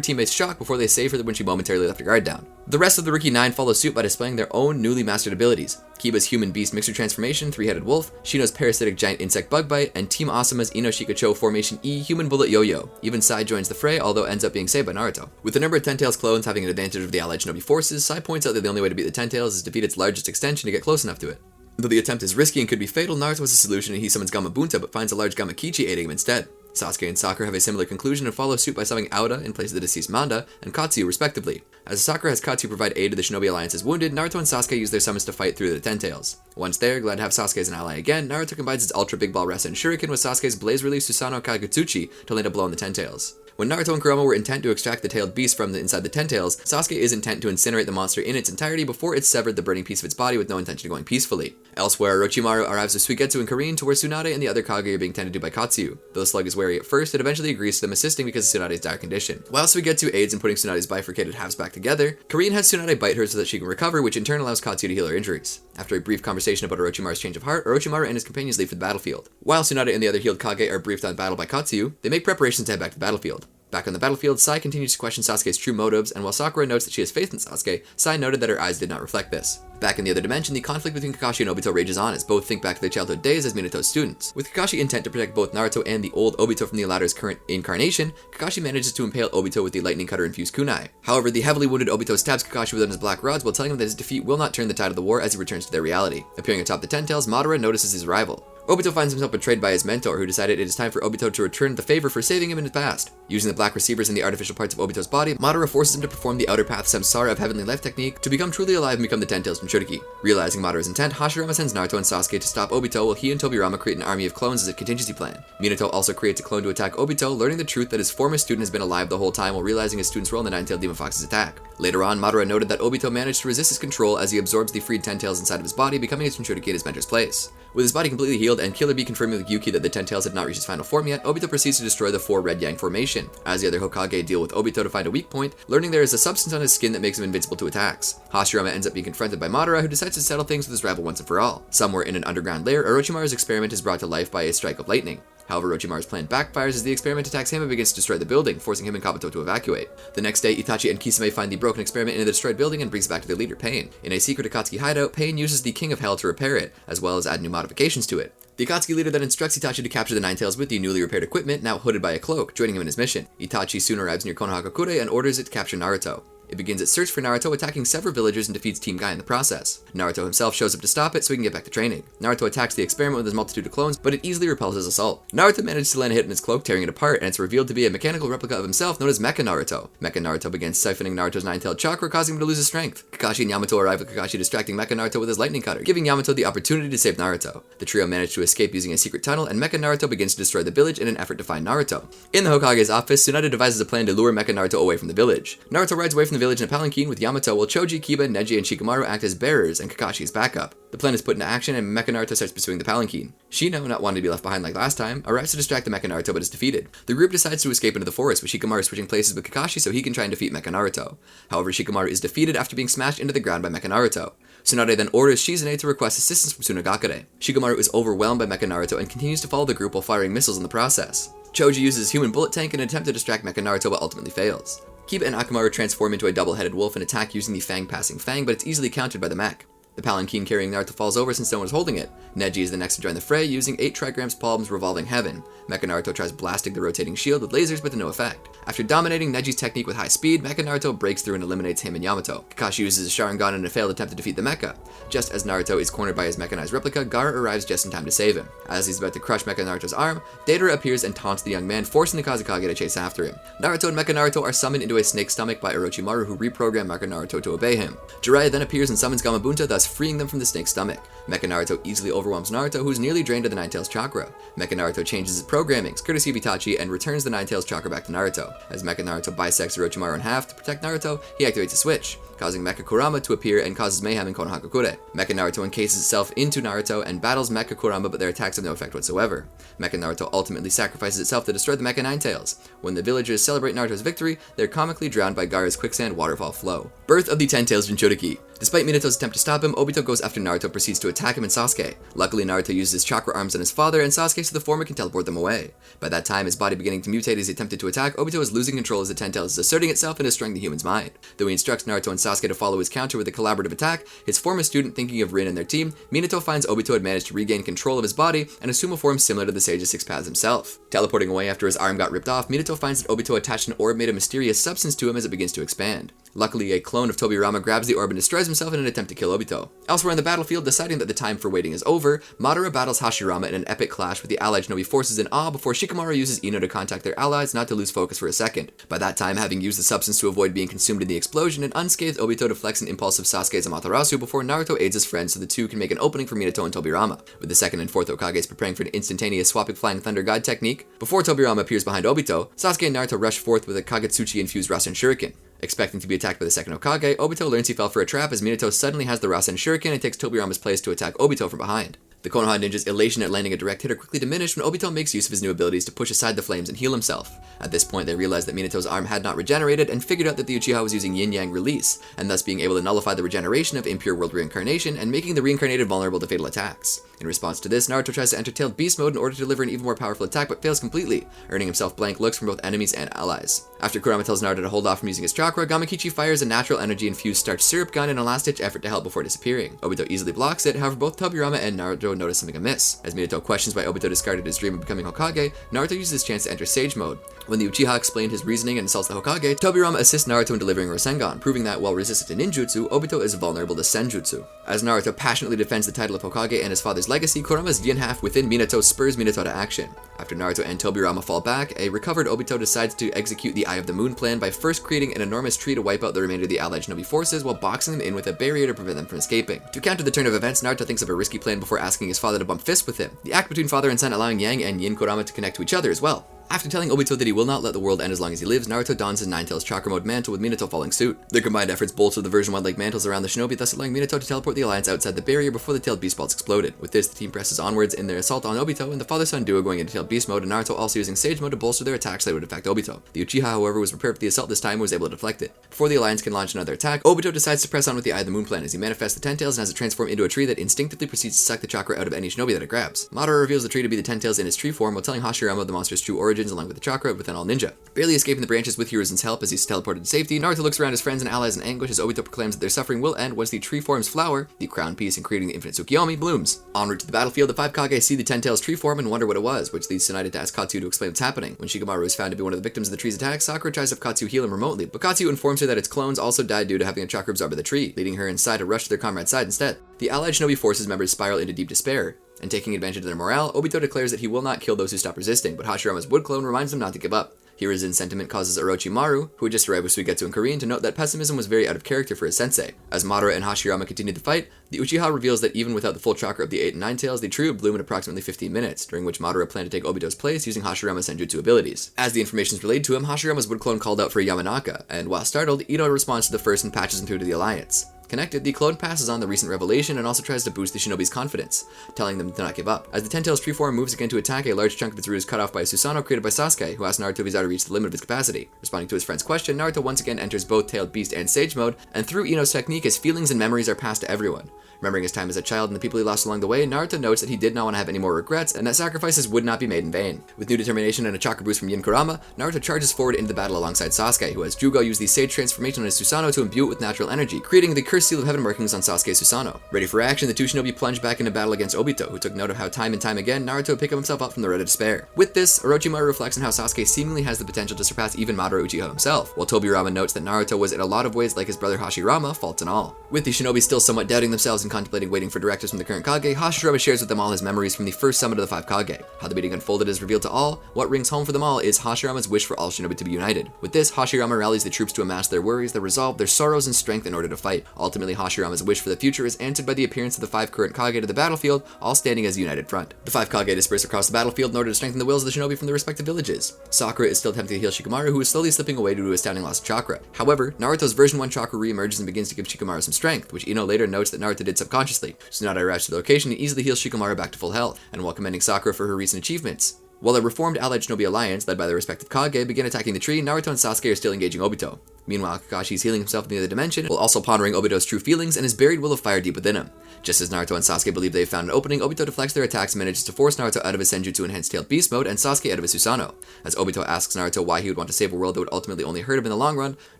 teammates' shock before they save her when she momentarily left her guard down. The rest of the Rookie 9 follow suit by displaying their own newly mastered abilities. Kiba's human beast mixer transformation, 3-headed wolf, Shino's parasitic giant insect bug bite, and Team Asuma's Inoshikacho formation E human bullet yo-yo. Even Sai joins the fray, although ends up being saved by Naruto. With the number of Ten Tails clones having an advantage over the allied Shinobi forces, Sai points out that the only way to beat the Ten Tails is to defeat its largest extension to get close enough to it. Though the attempt is risky and could be fatal, Naruto has a solution, and he summons Gamabunta but finds a large Gamakichi aiding him instead. Sasuke and Sakura have a similar conclusion and follow suit by summoning Aura in place of the deceased Manda and Katsuyu respectively. As Sakura has Katsuyu provide aid to the Shinobi Alliance's wounded, Naruto and Sasuke use their summons to fight through the Ten Tails. Once there, glad to have Sasuke as an ally again, Naruto combines his Ultra Big Ball Rasen Shuriken with Sasuke's Blaze Release Susanoo Kagutsuchi to land a blow on the Ten Tails. When Naruto and Kurama were intent to extract the tailed beast from inside the Ten Tails, Sasuke is intent to incinerate the monster in its entirety before it severed the burning piece of its body with no intention of going peacefully. Elsewhere, Orochimaru arrives with Suigetsu and Karin to where Tsunade and the other Kage are being tended to by Katsuyu. Though the slug is wary at first, it eventually agrees to them assisting because of Tsunade's dire condition. While Suigetsu aids in putting Tsunade's bifurcated halves back together, Karin has Tsunade bite her so that she can recover, which in turn allows Katsuyu to heal her injuries. After a brief conversation about Orochimaru's change of heart, Orochimaru and his companions leave for the battlefield. While Tsunade and the other healed Kage are briefed on battle by Katsuyu, they make preparations to head back to the battlefield. Back on the battlefield, Sai continues to question Sasuke's true motives, and while Sakura notes that she has faith in Sasuke, Sai noted that her eyes did not reflect this. Back in the other dimension, the conflict between Kakashi and Obito rages on as both think back to their childhood days as Minato's students. With Kakashi intent to protect both Naruto and the old Obito from the latter's current incarnation, Kakashi manages to impale Obito with the lightning cutter-infused kunai. However, the heavily wounded Obito stabs Kakashi with one of his black rods while telling him that his defeat will not turn the tide of the war as he returns to their reality. Appearing atop the Ten Tails, Madara notices his rival. Obito finds himself betrayed by his mentor, who decided it is time for Obito to return the favor for saving him in his past. Using the black receivers in the artificial parts of Obito's body, Madara forces him to perform the outer path samsara of heavenly life technique to become truly alive and become the Ten Tails Jinchuriki. Realizing Madara's intent, Hashirama sends Naruto and Sasuke to stop Obito while he and Tobirama create an army of clones as a contingency plan. Minato also creates a clone to attack Obito, learning the truth that his former student has been alive the whole time while realizing his student's role in the Nine-Tailed Demon Fox's attack. Later on, Madara noted that Obito managed to resist his control as he absorbs the freed Ten Tails inside of his body, becoming his Jinchuriki in his mentor's place. With his body completely healed and Killer Bee confirming with Yuki that the Ten Tails had not reached its final form yet, Obito proceeds to destroy the 4 Red Yang formation. As the other Hokage deal with Obito to find a weak point, learning there is a substance on his skin that makes him invincible to attacks. Hashirama ends up being confronted by Madara, who decides to settle things with his rival once and for all. Somewhere in an underground lair, Orochimaru's experiment is brought to life by a strike of lightning. However, Orochimaru's plan backfires as the experiment attacks him and begins to destroy the building, forcing him and Kabuto to evacuate. The next day, Itachi and Kisame find the broken experiment in the destroyed building and brings it back to their leader, Pain. In a secret Akatsuki hideout, Pain uses the King of Hell to repair it, as well as add new modifications to it. The Akatsuki leader then instructs Itachi to capture the Nine Tails with the newly repaired equipment, now hooded by a cloak, joining him in his mission. Itachi soon arrives near Konoha and orders it to capture Naruto. It begins its search for Naruto, attacking several villagers and defeats Team Guy in the process. Naruto himself shows up to stop it so he can get back to training. Naruto attacks the experiment with his multitude of clones, but it easily repels his assault. Naruto manages to land a hit in his cloak, tearing it apart, and it's revealed to be a mechanical replica of himself known as Mecha Naruto. Mecha Naruto begins siphoning Naruto's nine-tailed chakra, causing him to lose his strength. Kakashi and Yamato arrive with Kakashi distracting Mecha Naruto with his lightning cutter, giving Yamato the opportunity to save Naruto. The trio manage to escape using a secret tunnel, and Mecha Naruto begins to destroy the village in an effort to find Naruto. In the Hokage's office, Tsunade devises a plan to lure Mecha Naruto away from the village. Naruto rides away from the village in a palanquin with Yamato, while Choji, Kiba, Neji, and Shikamaru act as bearers and Kakashi's backup. The plan is put into action and Mecha Naruto starts pursuing the palanquin. Shino, not wanting to be left behind like last time, arrives to distract the Mecha Naruto but is defeated. The group decides to escape into the forest, with Shikamaru switching places with Kakashi so he can try and defeat Mecha Naruto. However, Shikamaru is defeated after being smashed into the ground by Mecha Naruto. Tsunade then orders Shizune to request assistance from Tsunagakure. Shikamaru is overwhelmed by Mecha Naruto and continues to follow the group while firing missiles in the process. Choji uses his human bullet tank in an attempt to distract Mecha Naruto but ultimately fails. Kiba and Akamaru transform into a double-headed wolf and attack using the Fang Passing Fang, but it's easily countered by the mech. The palanquin carrying Naruto falls over since no one was holding it. Neji is the next to join the fray, using 8 trigrams palms revolving heaven. Mecha Naruto tries blasting the rotating shield with lasers, but to no effect. After dominating Neji's technique with high speed, Mecha Naruto breaks through and eliminates him and Yamato. Kakashi uses his Sharingan in a failed attempt to defeat the mecha. Just as Naruto is cornered by his mechanized replica, Gaara arrives just in time to save him. As he's about to crush Mecha Naruto's arm, Deidara appears and taunts the young man, forcing the Kazekage to chase after him. Naruto and Mecha Naruto are summoned into a snake stomach by Orochimaru, who reprogrammed Mecha Naruto to obey him. Jiraiya then appears and summons Gamabunta, thus freeing them from the snake's stomach. Mecha Naruto easily overwhelms Naruto, who's nearly drained of the Nine-Tails chakra. Mecha Naruto changes his programmings, courtesy of Itachi, and returns the Nine-Tails chakra back to Naruto. As Mecha Naruto bisects Orochimaru in half to protect Naruto, he activates a switch, causing Mecha Kurama to appear and causes mayhem in Konoha Crush. Mecha Naruto encases itself into Naruto and battles Mecha Kurama, but their attacks have no effect whatsoever. Mecha Naruto ultimately sacrifices itself to destroy the Mecha Nine-Tails. When the villagers celebrate Naruto's victory, they're comically drowned by Gaara's quicksand waterfall flow. Birth of the Ten-Tails Jinchuriki. Despite Minato's attempt to stop him, Obito goes after Naruto, proceeds to attack him and Sasuke. Luckily, Naruto uses his chakra arms on his father and Sasuke so the former can teleport them away. By that time, his body beginning to mutate as he attempted to attack, Obito is losing control as the Ten-Tails is asserting itself and destroying the human's mind. Though he instructs Naruto and Sasuke to follow his counter with a collaborative attack, his former student thinking of Rin and their team, Minato finds Obito had managed to regain control of his body and assume a form similar to the Sage of Six Paths himself. Teleporting away after his arm got ripped off, Minato finds that Obito attached an orb made of mysterious substance to him as it begins to expand. Luckily, a clone of Tobirama grabs the orb and destroys himself in an attempt to kill Obito. Elsewhere on the battlefield, deciding that the time for waiting is over, Madara battles Hashirama in an epic clash with the allied Shinobi forces in awe before Shikamaru uses Ino to contact their allies not to lose focus for a second. By that time, having used the substance to avoid being consumed in the explosion, an unscathed Obito deflects an impulse of Sasuke's Amaterasu before Naruto aids his friends so the two can make an opening for Minato and Tobirama, with the second and fourth Hokages preparing for an instantaneous swapping Flying Thunder God technique. Before Tobirama appears behind Obito, Sasuke and Naruto rush forth with a Kagetsuchi-infused Rasen Shuriken. Expecting to be attacked by the second Hokage, Obito learns he fell for a trap as Minato suddenly has the Rasen Shuriken and takes Tobirama's place to attack Obito from behind. The Konoha ninja's elation at landing a direct hit are quickly diminished when Obito makes use of his new abilities to push aside the flames and heal himself. At this point, they realize that Minato's arm had not regenerated and figured out that the Uchiha was using yin-yang release, and thus being able to nullify the regeneration of impure world reincarnation and making the reincarnated vulnerable to fatal attacks. In response to this, Naruto tries to enter Tailed Beast mode in order to deliver an even more powerful attack but fails completely, earning himself blank looks from both enemies and allies. After Kurama tells Naruto to hold off from using his chakra, Gamakichi fires a natural energy-infused starch syrup gun in a last-ditch effort to help before disappearing. Obito easily blocks it, however both Tobirama and Naruto notice something amiss. As Minato questions why Obito discarded his dream of becoming Hokage, Naruto uses his chance to enter Sage mode. When the Uchiha explained his reasoning and insults the Hokage, Tobirama assists Naruto in delivering Rasengan, proving that, while resistant to ninjutsu, Obito is vulnerable to senjutsu. As Naruto passionately defends the title of Hokage and his father's legacy, Kurama's yin half within Minato spurs Minato to action. After Naruto and Tobirama fall back, a recovered Obito decides to execute the Eye of the Moon plan by first creating an enormous tree to wipe out the remainder of the allied Shinobi forces while boxing them in with a barrier to prevent them from escaping. To counter the turn of events, Naruto thinks of a risky plan before asking his father to bump fists with him, the act between father and son allowing Yang and Yin Kurama to connect to each other as well. After telling Obito that he will not let the world end as long as he lives, Naruto dons his Nine-Tails Chakra Mode mantle with Minato following suit. Their combined efforts bolster the version 1 like mantles around the Shinobi, thus allowing Minato to teleport the alliance outside the barrier before the Tailed Beast Balls exploded. With this, the team presses onwards in their assault on Obito, and the father-son duo going into Tailed Beast Mode, and Naruto also using Sage Mode to bolster their attacks that would affect Obito. The Uchiha, however, was prepared for the assault this time and was able to deflect it. Before the alliance can launch another attack, Obito decides to press on with the Eye of the Moon plan as he manifests the Ten-Tails and has it transform into a tree that instinctively proceeds to suck the chakra out of any Shinobi that it grabs. Madara reveals the tree to be the Ten-Tails in its tree form while telling Hashirama the monster's true origins along with the chakra within all ninja. Barely escaping the branches with Hiruzen's help as he's teleported to safety, Naruto looks around his friends and allies in anguish as Obito proclaims that their suffering will end once the tree form's flower, the crown piece in creating the infinite Tsukiyomi, blooms. En route to the battlefield, the five Kage see the Ten-Tails tree form and wonder what it was, which leads Tsunade to ask Katsu to explain what's happening. When Shikamaru is found to be one of the victims of the tree's attack, Sakura tries to have Katsu heal him remotely, but Katsu informs her that its clones also died due to having a chakra absorbed by the tree, leading her inside to rush to their comrade's side instead. The allied Shinobi forces members spiral into deep despair, and taking advantage of their morale, Obito declares that he will not kill those who stop resisting, but Hashirama's wood clone reminds them not to give up. Hiruzen's sentiment causes Orochimaru, who had just arrived with Suigetsu and Karin, to note that pessimism was very out of character for his sensei. As Madara and Hashirama continue the fight, the Uchiha reveals that even without the full chakra of the 8 and 9 tails, the tree would bloom in approximately 15 minutes, during which Madara planned to take Obito's place using Hashirama's senjutsu abilities. As the information is relayed to him, Hashirama's wood clone called out for Yamanaka, and while startled, Ito responds to the first and patches him through to the alliance. Connected, the clone passes on the recent revelation and also tries to boost the Shinobi's confidence, telling them to not give up. As the Ten-Tails tree form moves again to attack, a large chunk of its root is cut off by a Susanoo created by Sasuke, who asks Naruto if he's already reached the limit of his capacity. Responding to his friend's question, Naruto once again enters both Tailed Beast and Sage mode, and through Ino's technique, his feelings and memories are passed to everyone. Remembering his time as a child and the people he lost along the way, Naruto notes that he did not want to have any more regrets, and that sacrifices would not be made in vain. With new determination and a chakra boost from Yin Kurama, Naruto charges forward into the battle alongside Sasuke, who has Jūgo use the Sage transformation on his Susanoo to imbue it with natural energy, creating the first seal of heaven markings on Sasuke Susanoo. Ready for action, the two shinobi plunged back into battle against Obito, who took note of how time and time again Naruto picked himself up from the road of despair. With this, Orochimaru reflects on how Sasuke seemingly has the potential to surpass even Madara Uchiha himself, while Tobirama notes that Naruto was in a lot of ways like his brother Hashirama, faults and all. With the shinobi still somewhat doubting themselves and contemplating waiting for directives from the current Kage, Hashirama shares with them all his memories from the first summit of the five Kage. How the meeting unfolded is revealed to all. What rings home for them all is Hashirama's wish for all shinobi to be united. With this, Hashirama rallies the troops to amass their worries, their resolve, their sorrows, and strength in order to fight. Ultimately, Hashirama's wish for the future is answered by the appearance of the five current Kage to the battlefield, all standing as a united front. The five Kage disperse across the battlefield in order to strengthen the wills of the shinobi from their respective villages. Sakura is still attempting to heal Shikamaru, who is slowly slipping away due to astounding loss of chakra. However, Naruto's version 1 chakra re-emerges and begins to give Shikamaru some strength, which Ino later notes that Naruto did subconsciously. Tsunade arrives to the location and easily heals Shikamaru back to full health, and while commending Sakura for her recent achievements. While a reformed allied shinobi alliance, led by the respective Kage, begin attacking the tree, Naruto and Sasuke are still engaging Obito. Meanwhile, Kakashi is healing himself in the other dimension, while also pondering Obito's true feelings and his buried will of fire deep within him. Just as Naruto and Sasuke believe they have found an opening, Obito deflects their attacks and manages to force Naruto out of his Senjutsu Enhanced Tailed Beast mode and Sasuke out of his Susanoo. As Obito asks Naruto why he would want to save a world that would ultimately only hurt him in the long run,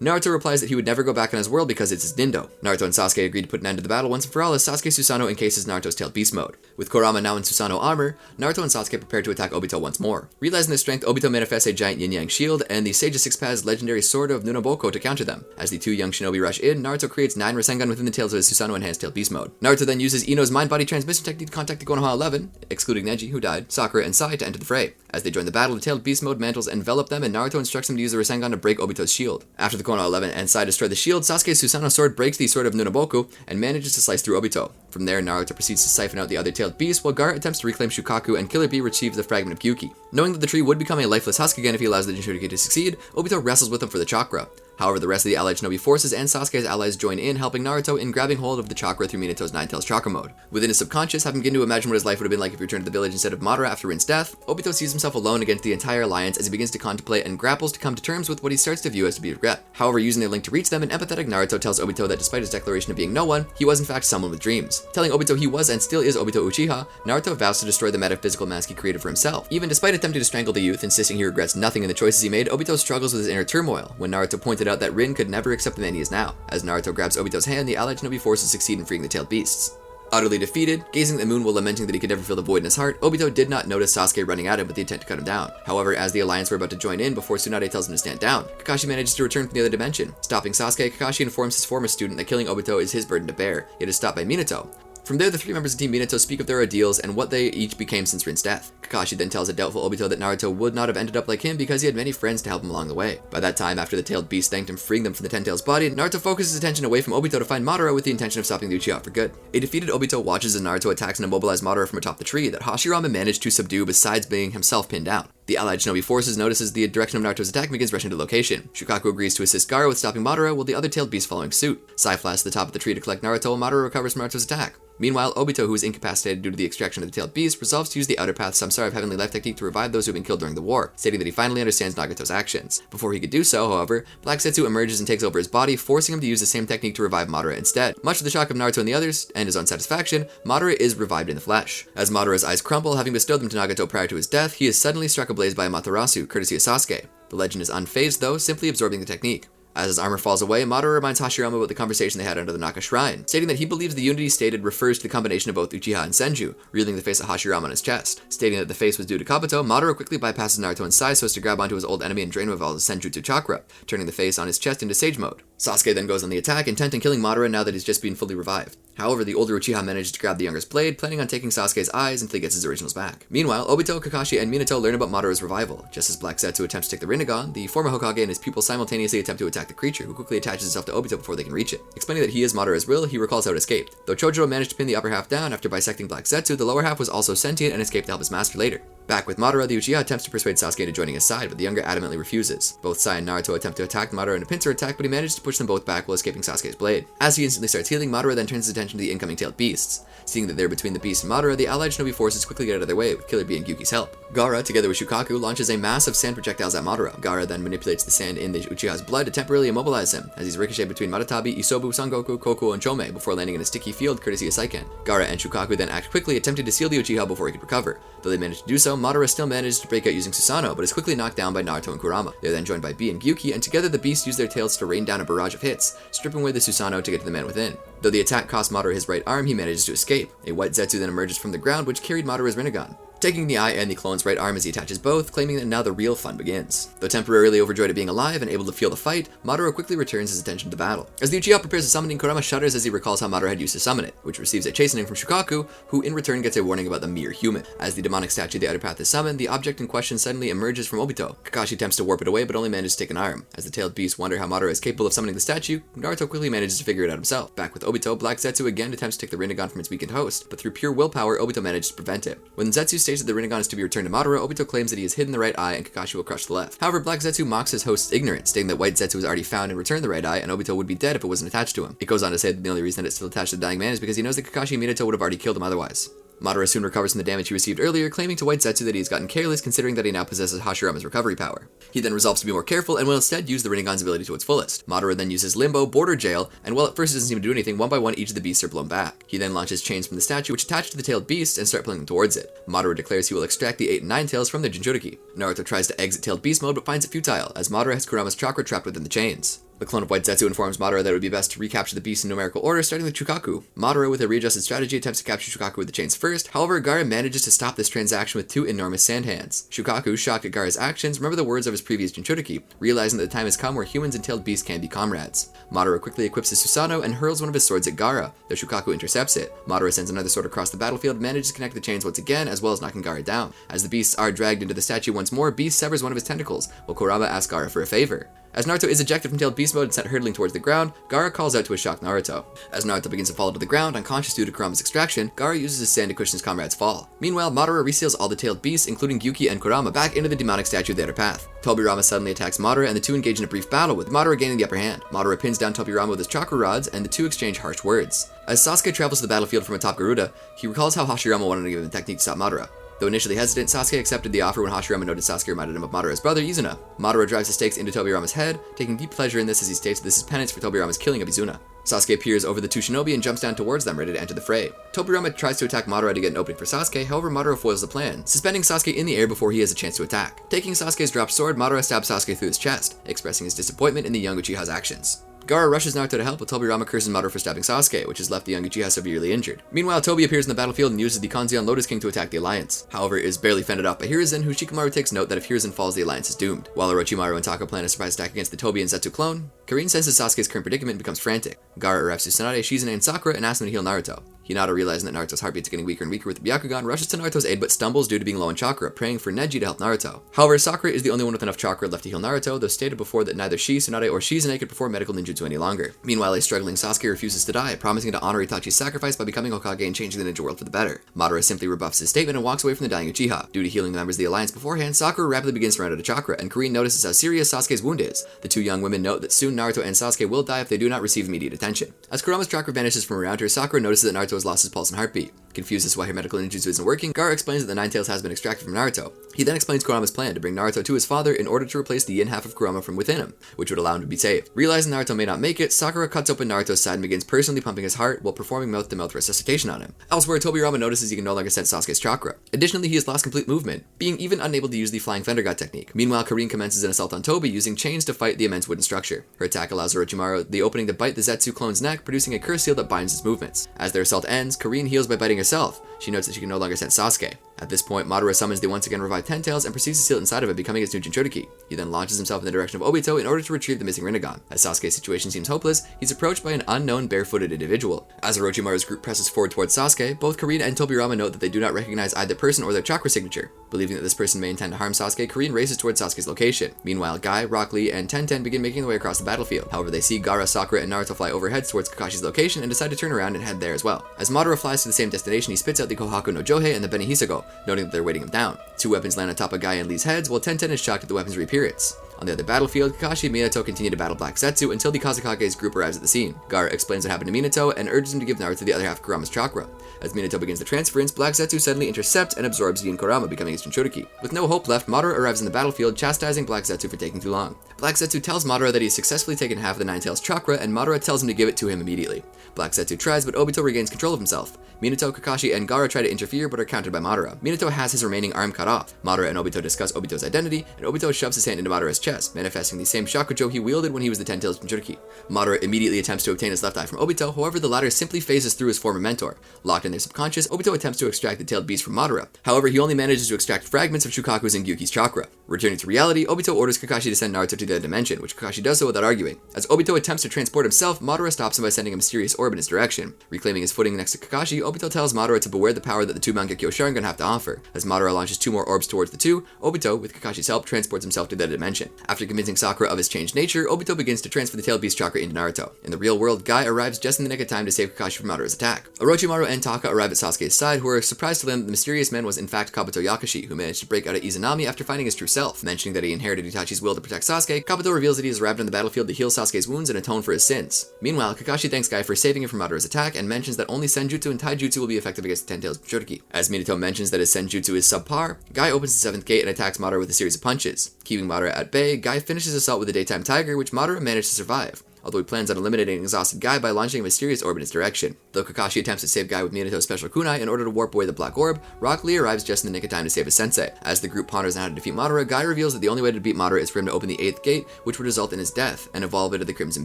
Naruto replies that he would never go back on his world because it's his Nindo. Naruto and Sasuke agree to put an end to the battle once and for all as Sasuke Susanoo encases Naruto's Tailed Beast mode. With Kurama now in Susanoo armor, Naruto and Sasuke prepare to attack Obito once more. Realizing their strength, Obito manifests a giant yin-yang shield and the Sage of Six Paths legendary sword of Nunoboko to counter them. As the two young shinobi rush in, Naruto creates 9 Rasengan within the tails of his Susanoo Enhanced Tailed Beast mode. Naruto then uses Ino's mind-body transmission technique to contact the Konoha 11, excluding Neji, who died, Sakura, and Sai to enter the fray. As they join the battle, the Tailed Beast mode mantles envelop them, and Naruto instructs them to use the Rasengan to break Obito's shield. After the Konoha 11 and Sai destroy the shield, Sasuke's Susanoo sword breaks the sword of Nunoboku and manages to slice through Obito. From there, Naruto proceeds to siphon out the other Tailed Beast, while Gaara attempts to reclaim Shukaku and Killer Bee retrieves the fragment of Gyuki. Knowing that the tree would become a lifeless husk again if he allows the Jinchuriki to succeed, Obito wrestles with him for the chakra. However, the rest of the allied shinobi forces and Sasuke's allies join in, helping Naruto in grabbing hold of the chakra through Minato's Nine Tails chakra mode. Within his subconscious, having begun to imagine what his life would have been like if he returned to the village instead of Madara after Rin's death, Obito sees himself alone against the entire alliance as he begins to contemplate and grapples to come to terms with what he starts to view as to be regret. However, using their link to reach them, an empathetic Naruto tells Obito that despite his declaration of being no one, he was in fact someone with dreams. Telling Obito he was and still is Obito Uchiha, Naruto vows to destroy the metaphysical mask he created for himself. Even despite attempting to strangle the youth, insisting he regrets nothing in the choices he made, Obito struggles with his inner turmoil, when Naruto pointed out that Rin could never accept the man he is now. As Naruto grabs Obito's hand, the allied shinobi forces succeed in freeing the tailed beasts. Utterly defeated, gazing at the moon while lamenting that he could never feel the void in his heart, Obito did not notice Sasuke running at him with the intent to cut him down. However, as the alliance were about to join in before Tsunade tells him to stand down, Kakashi manages to return from the other dimension. Stopping Sasuke, Kakashi informs his former student that killing Obito is his burden to bear, yet is stopped by Minato. From there, the three members of Team Minato speak of their ordeals and what they each became since Rin's death. Kakashi then tells a doubtful Obito that Naruto would not have ended up like him because he had many friends to help him along the way. By that time, after the tailed beast thanked him freeing them from the Ten Tails body, Naruto focuses his attention away from Obito to find Madara with the intention of stopping the Uchiha for good. A defeated Obito watches as Naruto attacks and immobilizes Madara from atop the tree that Hashirama managed to subdue besides being himself pinned down. The allied shinobi forces notices the direction of Naruto's attack and begins rushing to the location. Shukaku agrees to assist Gaara with stopping Madara, while the other tailed beast following suit. Sai flies to the top of the tree to collect Naruto, while Madara recovers from Naruto's attack. Meanwhile, Obito, who is incapacitated due to the extraction of the tailed beast, resolves to use the Outer Path Samsara of Heavenly Life technique to revive those who have been killed during the war, stating that he finally understands Nagato's actions. Before he could do so, however, Black Zetsu emerges and takes over his body, forcing him to use the same technique to revive Madara instead. Much to the shock of Naruto and the others, and his own satisfaction, Madara is revived in the flesh. As Madara's eyes crumble, having bestowed them to Nagato prior to his death, he is suddenly struck ablaze by Amaterasu, courtesy of Sasuke. The legend is unfazed though, simply absorbing the technique. As his armor falls away, Madara reminds Hashirama about the conversation they had under the Naka Shrine, stating that he believes the unity stated refers to the combination of both Uchiha and Senju, revealing the face of Hashirama on his chest. Stating that the face was due to Kabuto, Madara quickly bypasses Naruto and Sai so as to grab onto his old enemy and drain him of all his Senjutsu chakra, turning the face on his chest into Sage mode. Sasuke then goes on the attack, intent on killing Madara now that he's just been fully revived. However, the older Uchiha manages to grab the younger's blade, planning on taking Sasuke's eyes until he gets his originals back. Meanwhile, Obito, Kakashi, and Minato learn about Madara's revival. Just as Black Zetsu attempts to take the Rinnegan, the former Hokage and his pupil simultaneously attempt to attack the creature, who quickly attaches itself to Obito before they can reach it. Explaining that he is Madara's will, he recalls how it escaped. Though Chocho managed to pin the upper half down after bisecting Black Zetsu, the lower half was also sentient and escaped to help his master later. Back with Madara, the Uchiha attempts to persuade Sasuke into joining his side, but the younger adamantly refuses. Both Sai and Naruto attempt to attack Madara in a pincer attack, but he manages to push them both back while escaping Sasuke's blade. As he instantly starts healing, Madara then turns his attention to the incoming tailed beasts. Seeing that they're between the beast and Madara, the allied shinobi forces quickly get out of their way with Killer Bee and Gyuki's help. Gaara, together with Shukaku, launches a massive sand projectiles at Madara. Gaara then manipulates the sand in the Uchiha's blood to temporarily immobilize him, as he's ricocheted between Maratabi, Isobu, Sangoku, Koku, and Chome before landing in a sticky field courtesy of Saiken. Gaara and Shukaku then act quickly, attempting to seal the Uchiha before he could recover. Though they manage to do so, so, Madara still manages to break out using Susanoo, but is quickly knocked down by Naruto and Kurama. They are then joined by Bee and Gyuki, and together the beasts use their tails to rain down a barrage of hits, stripping away the Susanoo to get to the man within. Though the attack cost Madara his right arm, he manages to escape. A white Zetsu then emerges from the ground, which carried Madara's Rinnegan, taking the eye and the clone's right arm as he attaches both, claiming that now the real fun begins. Though temporarily overjoyed at being alive and able to feel the fight, Madara quickly returns his attention to the battle. As the Uchiha prepares the summoning, Kurama shudders as he recalls how Madara had used to summon it, which receives a chastening from Shukaku, who in return gets a warning about the mere human. As the demonic statue of the outer path is summoned, the object in question suddenly emerges from Obito. Kakashi attempts to warp it away, but only manages to take an arm. As the tailed beasts wonder how Madara is capable of summoning the statue, Naruto quickly manages to figure it out himself. Back with Obito, Black Zetsu again attempts to take the Rinnegan from its weakened host, but through pure willpower, Obito manages to prevent it. When Zetsu states that the Rinnegan is to be returned to Madara, Obito claims that he has hidden the right eye and Kakashi will crush the left. However, Black Zetsu mocks his host's ignorance, stating that White Zetsu has already found and returned the right eye, and Obito would be dead if it wasn't attached to him. It goes on to say that the only reason that it's still attached to the dying man is because he knows that Kakashi and Minato would have already killed him otherwise. Madara soon recovers from the damage he received earlier, claiming to White Zetsu that he has gotten careless considering that he now possesses Hashirama's recovery power. He then resolves to be more careful and will instead use the Rinnegan's ability to its fullest. Madara then uses Limbo, Border Jail, and while at first it doesn't seem to do anything, one by one each of the beasts are blown back. He then launches chains from the statue which attach to the tailed beasts and start pulling them towards it. Madara declares he will extract the 8 and 9 tails from their Jinchuriki. Naruto tries to exit tailed beast mode but finds it futile, as Madara has Kurama's chakra trapped within the chains. The clone of White Zetsu informs Madara that it would be best to recapture the beasts in numerical order, starting with Shukaku. Madara, with a readjusted strategy, attempts to capture Shukaku with the chains first. However, Gaara manages to stop this transaction with 2 enormous sand hands. Shukaku, shocked at Gaara's actions, remember the words of his previous Jinchuriki, realizing that the time has come where humans and tailed beasts can be comrades. Madara quickly equips his Susanoo and hurls one of his swords at Gaara, though Shukaku intercepts it. Madara sends another sword across the battlefield and manages to connect the chains once again, as well as knocking Gaara down. As the beasts are dragged into the statue once more, Beast severs one of his tentacles, while Kurama asks Gaara for a favor. As Naruto is ejected from tailed beast mode and sent hurtling towards the ground, Gaara calls out to a shocked Naruto. As Naruto begins to fall to the ground, unconscious due to Kurama's extraction, Gaara uses his sand to cushion his comrade's fall. Meanwhile, Madara reseals all the tailed beasts, including Gyuki and Kurama, back into the demonic statue of the outer path. Tobirama suddenly attacks Madara, and the two engage in a brief battle, with Madara gaining the upper hand. Madara pins down Tobirama with his chakra rods, and the two exchange harsh words. As Sasuke travels to the battlefield from atop Garuda, he recalls how Hashirama wanted to give him a technique to stop Madara. Though initially hesitant, Sasuke accepted the offer when Hashirama noted Sasuke reminded him of Madara's brother, Izuna. Madara drives the stakes into Tobirama's head, taking deep pleasure in this as he states that this is penance for Tobirama's killing of Izuna. Sasuke appears over the two shinobi and jumps down towards them, ready to enter the fray. Tobirama tries to attack Madara to get an opening for Sasuke, however Madara foils the plan, suspending Sasuke in the air before he has a chance to attack. Taking Sasuke's dropped sword, Madara stabs Sasuke through his chest, expressing his disappointment in the young Uchiha's actions. Gaara rushes Naruto to help, but Tobirama curses Madara for stabbing Sasuke, which has left the young Uchiha severely injured. Meanwhile, Tobi appears in the battlefield and uses the Kanzeon Lotus King to attack the Alliance. However, it is barely fended off by Hiruzen, who Shikamaru takes note that if Hiruzen falls, the Alliance is doomed. While Orochimaru and Taka plan a surprise attack against the Tobi and Zetsu clone, Karin senses Sasuke's current predicament and becomes frantic. Gaara arrives to Tsunade, Shizune, and Sakura and asks them to heal Naruto. Hinata, realizing that Naruto's heartbeats are getting weaker and weaker with the Byakugan, rushes to Naruto's aid but stumbles due to being low on chakra, praying for Neji to help Naruto. However, Sakura is the only one with enough chakra left to heal Naruto, though stated before that neither she, Tsunade, or Shizune could perform medical ninjutsu any longer. Meanwhile, a struggling Sasuke refuses to die, promising to honor Itachi's sacrifice by becoming Hokage and changing the ninja world for the better. Madara simply rebuffs his statement and walks away from the dying Uchiha. Due to healing the members of the Alliance beforehand, Sakura rapidly begins to run out of chakra, and Karin notices how serious Sasuke's wound is. The two young women note that soon Naruto and Sasuke will die if they do not receive immediate attention. As Kurama's chakra vanishes from around her, Sakura notices that Naruto has lost his pulse and heartbeat. Confused as to why her medical ninjutsu isn't working, Gaara explains that the Nine Tails has been extracted from Naruto. He then explains Kurama's plan to bring Naruto to his father in order to replace the yin half of Kurama from within him, which would allow him to be saved. Realizing Naruto may not make it, Sakura cuts open Naruto's side and begins personally pumping his heart while performing mouth-to-mouth resuscitation on him. Elsewhere, Tobirama notices he can no longer sense Sasuke's chakra. Additionally, he has lost complete movement, being even unable to use the Flying Fender God technique. Meanwhile, Karin commences an assault on Tobi using chains to fight the immense wooden structure. Her attack allows Orochimaru the opening to bite the Zetsu clone's neck, producing a curse seal that binds his movements. As their assault ends, Karin heals by biting herself. She notes that she can no longer sense Sasuke. At this point, Madara summons the once again revived Ten Tails and proceeds to seal it inside of it, becoming its new Jinchuriki. He then launches himself in the direction of Obito in order to retrieve the missing Rinnegan. As Sasuke's situation seems hopeless, he's approached by an unknown barefooted individual. As Orochimaru's group presses forward towards Sasuke, both Karin and Tobirama note that they do not recognize either person or their chakra signature. Believing that this person may intend to harm Sasuke, Karin races towards Sasuke's location. Meanwhile, Guy, Rock Lee, and Tenten begin making their way across the battlefield. However, they see Gaara, Sakura, and Naruto fly overhead towards Kakashi's location and decide to turn around and head there as well. As Madara flies to the same destination, he spits out the Kohaku no Johei and the Benihisago, noting that they're waiting him down. Two weapons land on top of Guy and Lee's heads, while Tenten is shocked at the weapon's reappearance. On the other battlefield, Kakashi and Minato continue to battle Black Zetsu until the Kazekage's group arrives at the scene. Gaara explains what happened to Minato and urges him to give Naruto the other half of Kurama's chakra. As Minato begins the transference, Black Zetsu suddenly intercepts and absorbs Yin Kurama, becoming his Jinchuriki. With no hope left, Madara arrives in the battlefield, chastising Black Zetsu for taking too long. Black Zetsu tells Madara that he has successfully taken half of the Nine Tails chakra, and Madara tells him to give it to him immediately. Black Zetsu tries, but Obito regains control of himself. Minato, Kakashi, and Gaara try to interfere, but are countered by Madara. Minato has his remaining arm cut off. Madara and Obito discuss Obito's identity, and Obito shoves his hand into Madara's chest, manifesting the same Shakujo he wielded when he was the Ten Tails Jinchuriki. Madara immediately attempts to obtain his left eye from Obito, however the latter simply phases through his former mentor. Locked in their subconscious, Obito attempts to extract the tailed beast from Madara. However, he only manages to extract fragments of Shukaku's and Gyuki's chakra. Returning to reality, Obito orders Kakashi to send Naruto to the other dimension, which Kakashi does so without arguing. As Obito attempts to transport himself, Madara stops him by sending a mysterious orb in his direction. Reclaiming his footing next to Kakashi, Obito tells Madara to beware the power that the two Mangekyo Sharingan have to offer. As Madara launches two more orbs towards the two, Obito, with Kakashi's help, transports himself to the other dimension. After convincing Sakura of his changed nature, Obito begins to transfer the tailed beast chakra into Naruto. In the real world, Guy arrives just in the nick of time to save Kakashi from Madara's attack. Orochimaru and Taka arrive at Sasuke's side, who are surprised to learn that the mysterious man was in fact Kabuto Yakashi, who managed to break out of Izanami after finding his true self. Mentioning that he inherited Itachi's will to protect Sasuke, Kabuto reveals that he has arrived on the battlefield to heal Sasuke's wounds and atone for his sins. Meanwhile, Kakashi thanks Guy for saving him from Madara's attack and mentions that only Senjutsu and Taijutsu will be effective against the Ten Tails Jinchuriki. As Minato mentions that his Senjutsu is subpar, Guy opens the 7th gate and attacks Madara with a series of punches. Keeping Madara at bay, Guy finishes his assault with a Daytime Tiger, which Madara managed to survive, although he plans on eliminating an exhausted Guy by launching a mysterious orb in his direction. Though Kakashi attempts to save Guy with Minato's special kunai in order to warp away the Black Orb, Rock Lee arrives just in the nick of time to save his sensei. As the group ponders on how to defeat Madara, Guy reveals that the only way to beat Madara is for him to open the 8th gate, which would result in his death, and evolve into the Crimson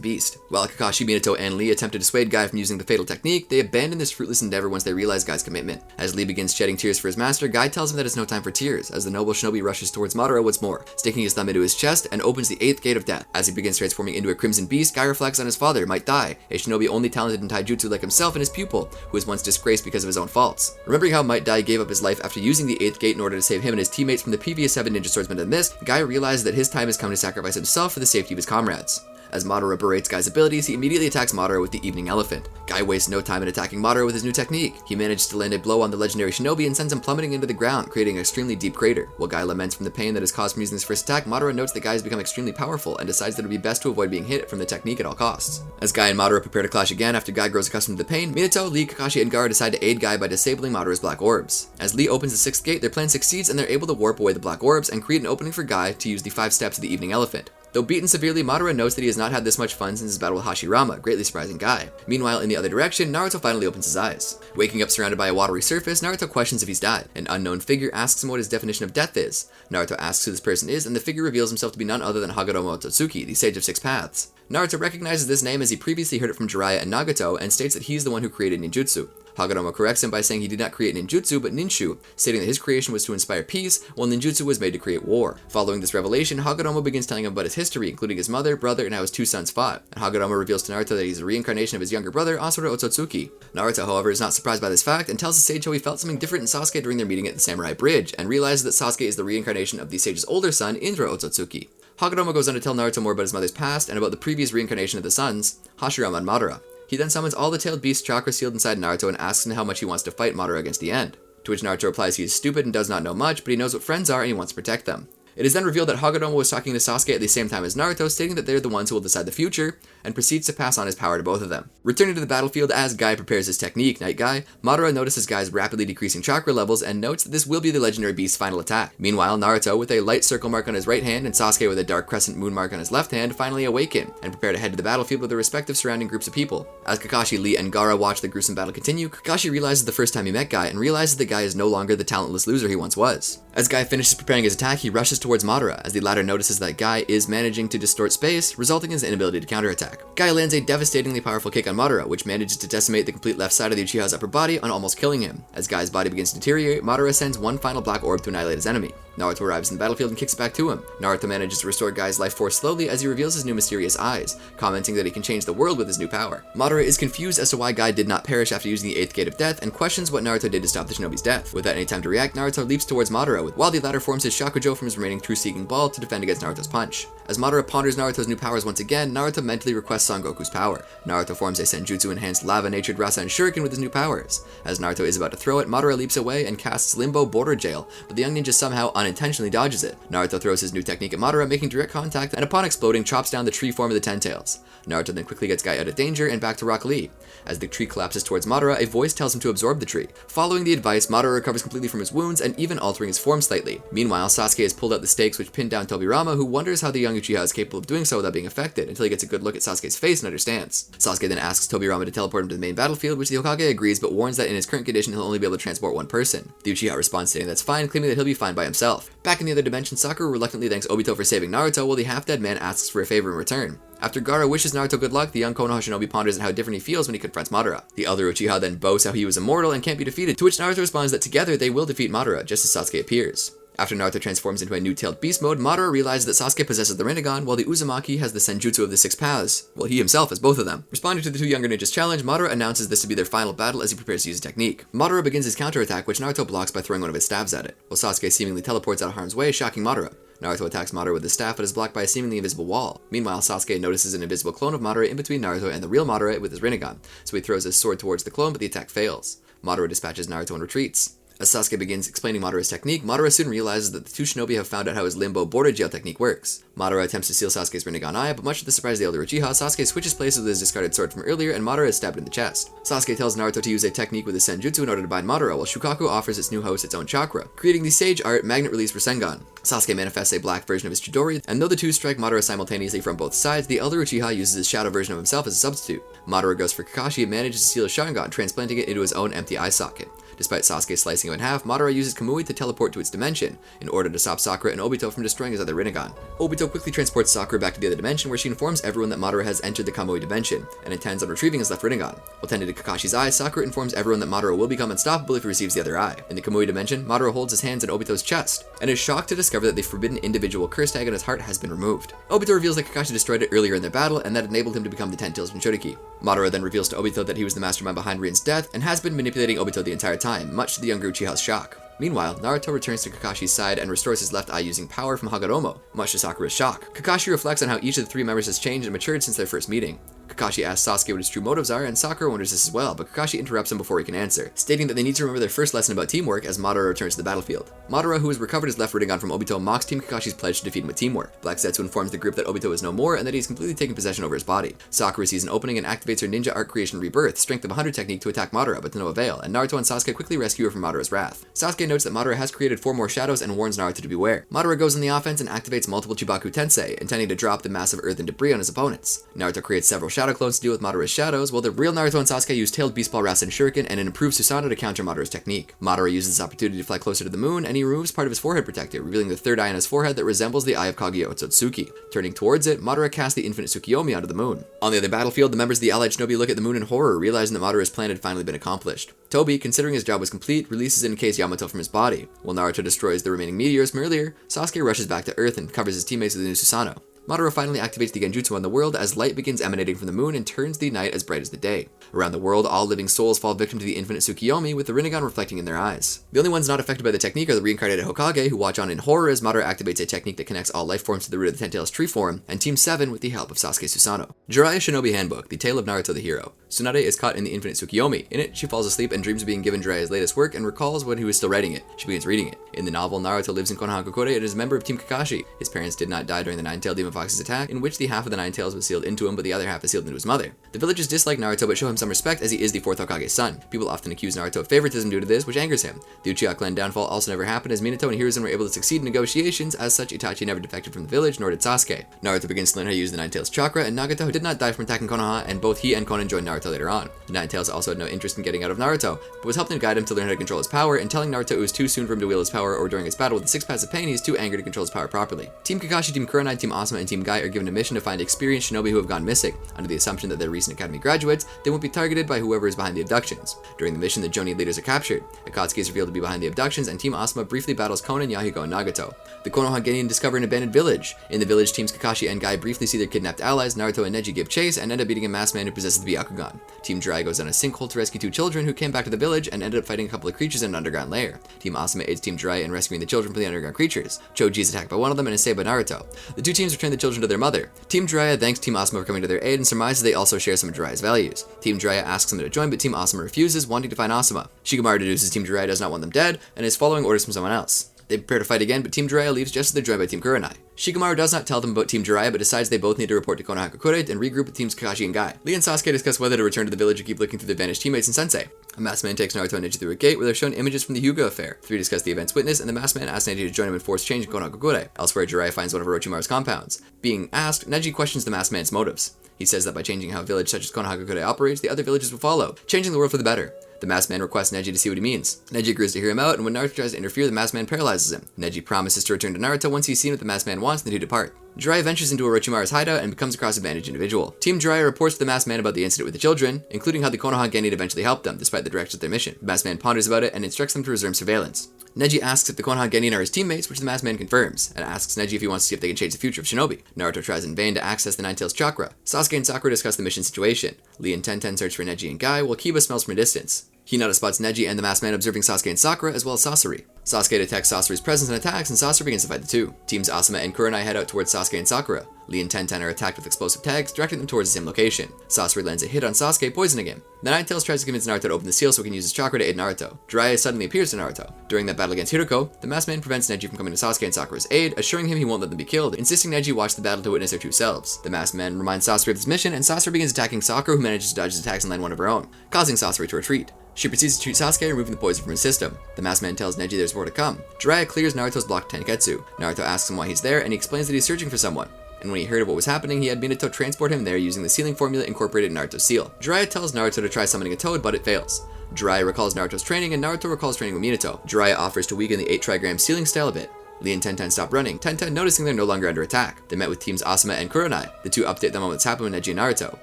Beast. While Kakashi, Minato, and Lee attempt to dissuade Guy from using the fatal technique, they abandon this fruitless endeavor once they realize Guy's commitment. As Lee begins shedding tears for his master, Guy tells him that it's no time for tears, as the noble shinobi rushes towards Madara once more, sticking his thumb into his chest and opens the 8th gate of death. As he begins transforming into a Crimson Beast, Guy reflects on his father, Might Dai, a shinobi only talented in taijutsu like himself and his pupil, who was once disgraced because of his own faults. Remembering how Might Dai gave up his life after using the 8th gate in order to save him and his teammates from the previous 7 ninja swordsmen and mist, Guy realizes that his time has come to sacrifice himself for the safety of his comrades. As Madara berates Guy's abilities, he immediately attacks Madara with the Evening Elephant. Guy wastes no time in attacking Madara with his new technique. He manages to land a blow on the legendary shinobi and sends him plummeting into the ground, creating an extremely deep crater. While Guy laments from the pain that is caused from using his first attack, Madara notes that Guy has become extremely powerful and decides that it would be best to avoid being hit from the technique at all costs. As Guy and Madara prepare to clash again after Guy grows accustomed to the pain, Minato, Lee, Kakashi, and Gaara decide to aid Guy by disabling Madara's black orbs. As Lee opens the 6th gate, their plan succeeds and they're able to warp away the black orbs and create an opening for Guy to use the 5 steps of the Evening Elephant. Though beaten severely, Madara notes that he has not had this much fun since his battle with Hashirama, greatly surprising Guy. Meanwhile, in the other direction, Naruto finally opens his eyes. Waking up surrounded by a watery surface, Naruto questions if he's died. An unknown figure asks him what his definition of death is. Naruto asks who this person is, and the figure reveals himself to be none other than Hagoromo Otsutsuki, the Sage of 6 Paths. Naruto recognizes this name as he previously heard it from Jiraiya and Nagato, and states that he's the one who created ninjutsu. Hagoromo corrects him by saying he did not create ninjutsu, but ninshu, stating that his creation was to inspire peace, while ninjutsu was made to create war. Following this revelation, Hagoromo begins telling him about his history, including his mother, brother, and how his 2 sons fought. And Hagoromo reveals to Naruto that he's a reincarnation of his younger brother, Asura Otsutsuki. Naruto, however, is not surprised by this fact, and tells the sage how he felt something different in Sasuke during their meeting at the Samurai Bridge, and realizes that Sasuke is the reincarnation of the sage's older son, Indra Otsutsuki. Hagoromo goes on to tell Naruto more about his mother's past, and about the previous reincarnation of the sons, Hashirama and Madara. He then summons all the tailed beasts chakra sealed inside Naruto and asks him how much he wants to fight Madara against the end. To which Naruto replies he is stupid and does not know much, but he knows what friends are and he wants to protect them. It is then revealed that Hagoromo was talking to Sasuke at the same time as Naruto, stating that they're the ones who will decide the future, and proceeds to pass on his power to both of them. Returning to the battlefield as Guy prepares his technique, Night Guy, Madara notices Guy's rapidly decreasing chakra levels and notes that this will be the legendary beast's final attack. Meanwhile, Naruto, with a light circle mark on his right hand and Sasuke with a dark crescent moon mark on his left hand, finally awaken, and prepare to head to the battlefield with their respective surrounding groups of people. As Kakashi, Lee, and Gaara watch the gruesome battle continue, Kakashi realizes the first time he met Guy and realizes that Guy is no longer the talentless loser he once was. As Guy finishes preparing his attack, he rushes towards Madara, as the latter notices that Guy is managing to distort space, resulting in his inability to counterattack. Guy lands a devastatingly powerful kick on Madara, which manages to decimate the complete left side of the Uchiha's upper body on almost killing him. As Guy's body begins to deteriorate, Madara sends one final black orb to annihilate his enemy. Naruto arrives in the battlefield and kicks it back to him. Naruto manages to restore Guy's life force slowly as he reveals his new mysterious eyes, commenting that he can change the world with his new power. Madara is confused as to why Guy did not perish after using the 8th gate of death and questions what Naruto did to stop the shinobi's death. Without any time to react, Naruto leaps towards Madara, while the latter forms his Shakujo from his remaining true-seeking ball to defend against Naruto's punch. As Madara ponders Naruto's new powers once again, Naruto mentally requests Son Goku's power. Naruto forms a Senjutsu-enhanced lava-natured Rasen Shuriken with his new powers. As Naruto is about to throw it, Madara leaps away and casts Limbo Border Jail, but the young ninja somehow unintentionally dodges it. Naruto throws his new technique at Madara, making direct contact, and upon exploding, chops down the tree form of the Ten Tails. Naruto then quickly gets Guy out of danger and back to Rock Lee. As the tree collapses towards Madara, a voice tells him to absorb the tree. Following the advice, Madara recovers completely from his wounds and even altering his form slightly. Meanwhile, Sasuke has pulled out the stakes which pinned down Tobirama, who wonders how the young Uchiha is capable of doing so without being affected, until he gets a good look at Sasuke's face and understands. Sasuke then asks Tobirama to teleport him to the main battlefield, which the Hokage agrees, but warns that in his current condition he'll only be able to transport one person. The Uchiha responds stating that's fine, claiming that he'll be fine by himself. Back in the other dimension, Sakura reluctantly thanks Obito for saving Naruto, while the half-dead man asks for a favor in return. After Gaara wishes Naruto good luck, the young Konoha shinobi ponders on how different he feels when he confronts Madara. The elder Uchiha then boasts how he was immortal and can't be defeated, to which Naruto responds that together they will defeat Madara, just as Sasuke appears. After Naruto transforms into a new-tailed beast mode, Madara realizes that Sasuke possesses the Rinnegan, while the Uzumaki has the Senjutsu of the Six Paths. Well, he himself has both of them. Responding to the two younger ninjas' challenge, Madara announces this to be their final battle as he prepares to use a technique. Madara begins his counterattack, which Naruto blocks by throwing one of his staves at it, while Sasuke seemingly teleports out of harm's way, shocking Madara. Naruto attacks Madara with the staff, but is blocked by a seemingly invisible wall. Meanwhile, Sasuke notices an invisible clone of Madara in between Naruto and the real Madara with his Rinnegan, so he throws his sword towards the clone, but the attack fails. Madara dispatches Naruto and retreats. As Sasuke begins explaining Madara's technique, Madara soon realizes that the two shinobi have found out how his limbo border jail technique works. Madara attempts to steal Sasuke's Rinnegan eye, but much to the surprise of the elder Uchiha, Sasuke switches places with his discarded sword from earlier, and Madara is stabbed in the chest. Sasuke tells Naruto to use a technique with his Senjutsu in order to bind Madara, while Shukaku offers its new host its own chakra, creating the Sage Art magnet release for Sengon. Sasuke manifests a black version of his Chidori, and though the two strike Madara simultaneously from both sides, the elder Uchiha uses his shadow version of himself as a substitute. Madara goes for Kakashi and manages to steal his Sharingan, transplanting it into his own empty eye socket. Despite Sasuke slicing him in half, Madara uses Kamui to teleport to its dimension, in order to stop Sakura and Obito from destroying his other Rinnegan. Obito quickly transports Sakura back to the other dimension, where she informs everyone that Madara has entered the Kamui dimension, and intends on retrieving his left Rinnegan. While tending to Kakashi's eye, Sakura informs everyone that Madara will become unstoppable if he receives the other eye. In the Kamui dimension, Madara holds his hands in Obito's chest, and is shocked to discover that the forbidden individual curse tag on his heart has been removed. Obito reveals that Kakashi destroyed it earlier in their battle, and that enabled him to become the Ten Tails Jinchuriki. Madara then reveals to Obito that he was the mastermind behind Rin's death, and has been manipulating Obito the entire time, much to the younger Uchiha's shock. Meanwhile, Naruto returns to Kakashi's side and restores his left eye using power from Hagoromo, much to Sakura's shock. Kakashi reflects on how each of the three members has changed and matured since their first meeting. Kakashi asks Sasuke what his true motives are, and Sakura wonders this as well, but Kakashi interrupts him before he can answer, stating that they need to remember their first lesson about teamwork as Madara returns to the battlefield. Madara, who has recovered his left Rinnegan from Obito, mocks Team Kakashi's pledge to defeat him with teamwork. Black Zetsu informs the group that Obito is no more and that he's completely taken possession over his body. Sakura sees an opening and activates her ninja art creation rebirth, strength of 100 technique to attack Madara, but to no avail, and Naruto and Sasuke quickly rescue her from Madara's wrath. Sasuke notes that Madara has created 4 more shadows and warns Naruto to beware. Madara goes on the offense and activates multiple Chibaku Tensei, intending to drop the massive earth and debris on his opponents. Naruto creates several shadow clones to deal with Madara's shadows, while the real Naruto and Sasuke use tailed beast ball Rasen Shuriken and an improved Susanoo to counter Madara's technique. Madara uses this opportunity to fly closer to the moon, and he removes part of his forehead protector, revealing the third eye on his forehead that resembles the eye of Kaguya Otsutsuki. Turning towards it, Madara casts the infinite Tsukiyomi onto the moon. On the other battlefield, the members of the allied shinobi look at the moon in horror, realizing that Madara's plan had finally been accomplished. Tobi, considering his job was complete, releases an encased Yamato from his body. While Naruto destroys the remaining meteors from earlier, Sasuke rushes back to Earth and covers his teammates with a new Susanoo. Madara finally activates the Genjutsu on the world as light begins emanating from the moon and turns the night as bright as the day. Around the world, all living souls fall victim to the infinite Tsukiyomi, with the Rinnegan reflecting in their eyes. The only ones not affected by the technique are the reincarnated Hokage, who watch on in horror as Madara activates a technique that connects all life forms to the root of the Ten Tails tree form, and Team 7 with the help of Sasuke Susanoo. Jiraiya Shinobi Handbook, The Tale of Naruto the Hero. Tsunade is caught in the infinite Tsukiyomi. In it, she falls asleep and dreams of being given Jiraiya's latest work and recalls when he was still writing it. She begins reading it. In the novel, Naruto lives in Konoha and is a member of Team Kakashi. His parents did not die during the Nine-Tailed Demon Fox's attack, in which the half of the Nine Tails was sealed into him, but the other half is sealed into his mother. The villagers dislike Naruto but show him some respect as he is the Fourth Hokage's son. People often accuse Naruto of favoritism due to this, which angers him. The Uchiha clan downfall also never happened as Minato and Hiruzen were able to succeed in negotiations. As such, Itachi never defected from the village, nor did Sasuke. Naruto begins to learn how to use the Nine Tails chakra, and Nagato did not die from attacking Konoha, and both he and Konan joined Naruto later on. The Nine Tails also had no interest in getting out of Naruto, but was helping to guide him to learn how to control his power, and telling Naruto it was too soon for him to wield his power, or during his battle with the Six Paths of Pain, he is too angry to control his power properly. Team Kakashi, Team Kuronai, Team Asuma, and Team Guy are given a mission to find experienced shinobi who have gone missing. Under the assumption that they're recent academy graduates, they won't be targeted by whoever is behind the abductions. During the mission, the Jonin leaders are captured. Akatsuki is revealed to be behind the abductions, and Team Asuma briefly battles Konan, Yahiko, and Nagato. The Konoha Genin discover an abandoned village. In the village, Teams Kakashi and Guy briefly see their kidnapped allies. Naruto and Neji give chase and end up beating a masked man who possesses the Byakugan. Team Jiraiya goes on a sinkhole to rescue 2 children who came back to the village and ended up fighting a couple of creatures in an underground lair. Team Asuma aids Team Jiraiya in rescuing the children from the underground creatures. Choji is attacked by one of them and is saved by Naruto. The 2 teams return the children to their mother. Team Jiraiya thanks Team Asuma for coming to their aid and surmises they also share some of Jiraiya's values. Team Jiraiya asks them to join, but Team Asuma refuses, wanting to find Asuma. Shikamaru deduces Team Jiraiya does not want them dead and is following orders from someone else. They prepare to fight again, but Team Jiraiya leaves just as they're joined by Team Kurenai. Shikamaru does not tell them about Team Jiraiya, but decides they both need to report to Konoha Crush and regroup with Teams Kakashi and Guy. Lee and Sasuke discuss whether to return to the village or keep looking through their vanished teammates and Sensei. A masked man takes Naruto and Neji through a gate where they're shown images from the Jūgo affair. The three discuss the events witnessed, and the masked man asks Neji to join him in forced change in Konoha Crush. Elsewhere, Jiraiya finds one of Orochimaru's compounds. Being asked, Neji questions the masked man's motives. He says that by changing how a village such as Konoha Crush operates, the other villages will follow, changing the world for the better. The masked man requests Neji to see what he means. Neji agrees to hear him out, and when Naruto tries to interfere, the masked man paralyzes him. Neji promises to return to Naruto once he's seen what the masked man wants, and the two depart. Jiraiya ventures into Orochimaru's hideout and becomes a cross-advantaged individual. Team Jiraiya reports to the masked man about the incident with the children, including how the Konoha Genin eventually helped them, despite the directions of their mission. The masked man ponders about it and instructs them to resume surveillance. Neji asks if the Konoha Genin are his teammates, which the masked man confirms, and asks Neji if he wants to see if they can change the future of Shinobi. Naruto tries in vain to access the Nine-Tails chakra. Sasuke and Sakura discuss the mission situation. Lee and Tenten search for Neji and Guy, while Kiba smells from a distance. Hinata spots Neji and the masked man observing Sasuke and Sakura, as well as Sasori. Sasuke detects Sasori's presence and attacks, and Sasori begins to fight the two. Teams Asuma and Kurenai head out towards Sasuke and Sakura. Lee and Tenten are attacked with explosive tags, directing them towards the same location. Sasori lands a hit on Sasuke, poisoning him. The Nine-Tails tries to convince Naruto to open the seal so he can use his chakra to aid Naruto. Jiraiya suddenly appears to Naruto. During that battle against Hiroko, the masked man prevents Neji from coming to Sasuke and Sakura's aid, assuring him he won't let them be killed, insisting Neji watch the battle to witness their true selves. The masked man reminds Sasori of his mission, and Sasori begins attacking Sakura, who manages to dodge his attacks and land one of her own, causing Sasori to retreat. She proceeds to treat Sasuke, removing the poison from his system. The masked man tells Neji there's more to come. Jiraiya clears Naruto's blocked Tenketsu. Naruto asks him why he's there, and he explains that he's searching for someone. And when he heard of what was happening, he had Minato transport him there using the sealing formula incorporated in Naruto's seal. Jiraiya tells Naruto to try summoning a toad, but it fails. Jiraiya recalls Naruto's training, and Naruto recalls training with Minato. Jiraiya offers to weaken the 8 trigram sealing style a bit. Lee and Tenten stop running, Tenten noticing they're no longer under attack. They met with teams Asuma and Kurenai. The two update them on what's happened with Neji and Naruto.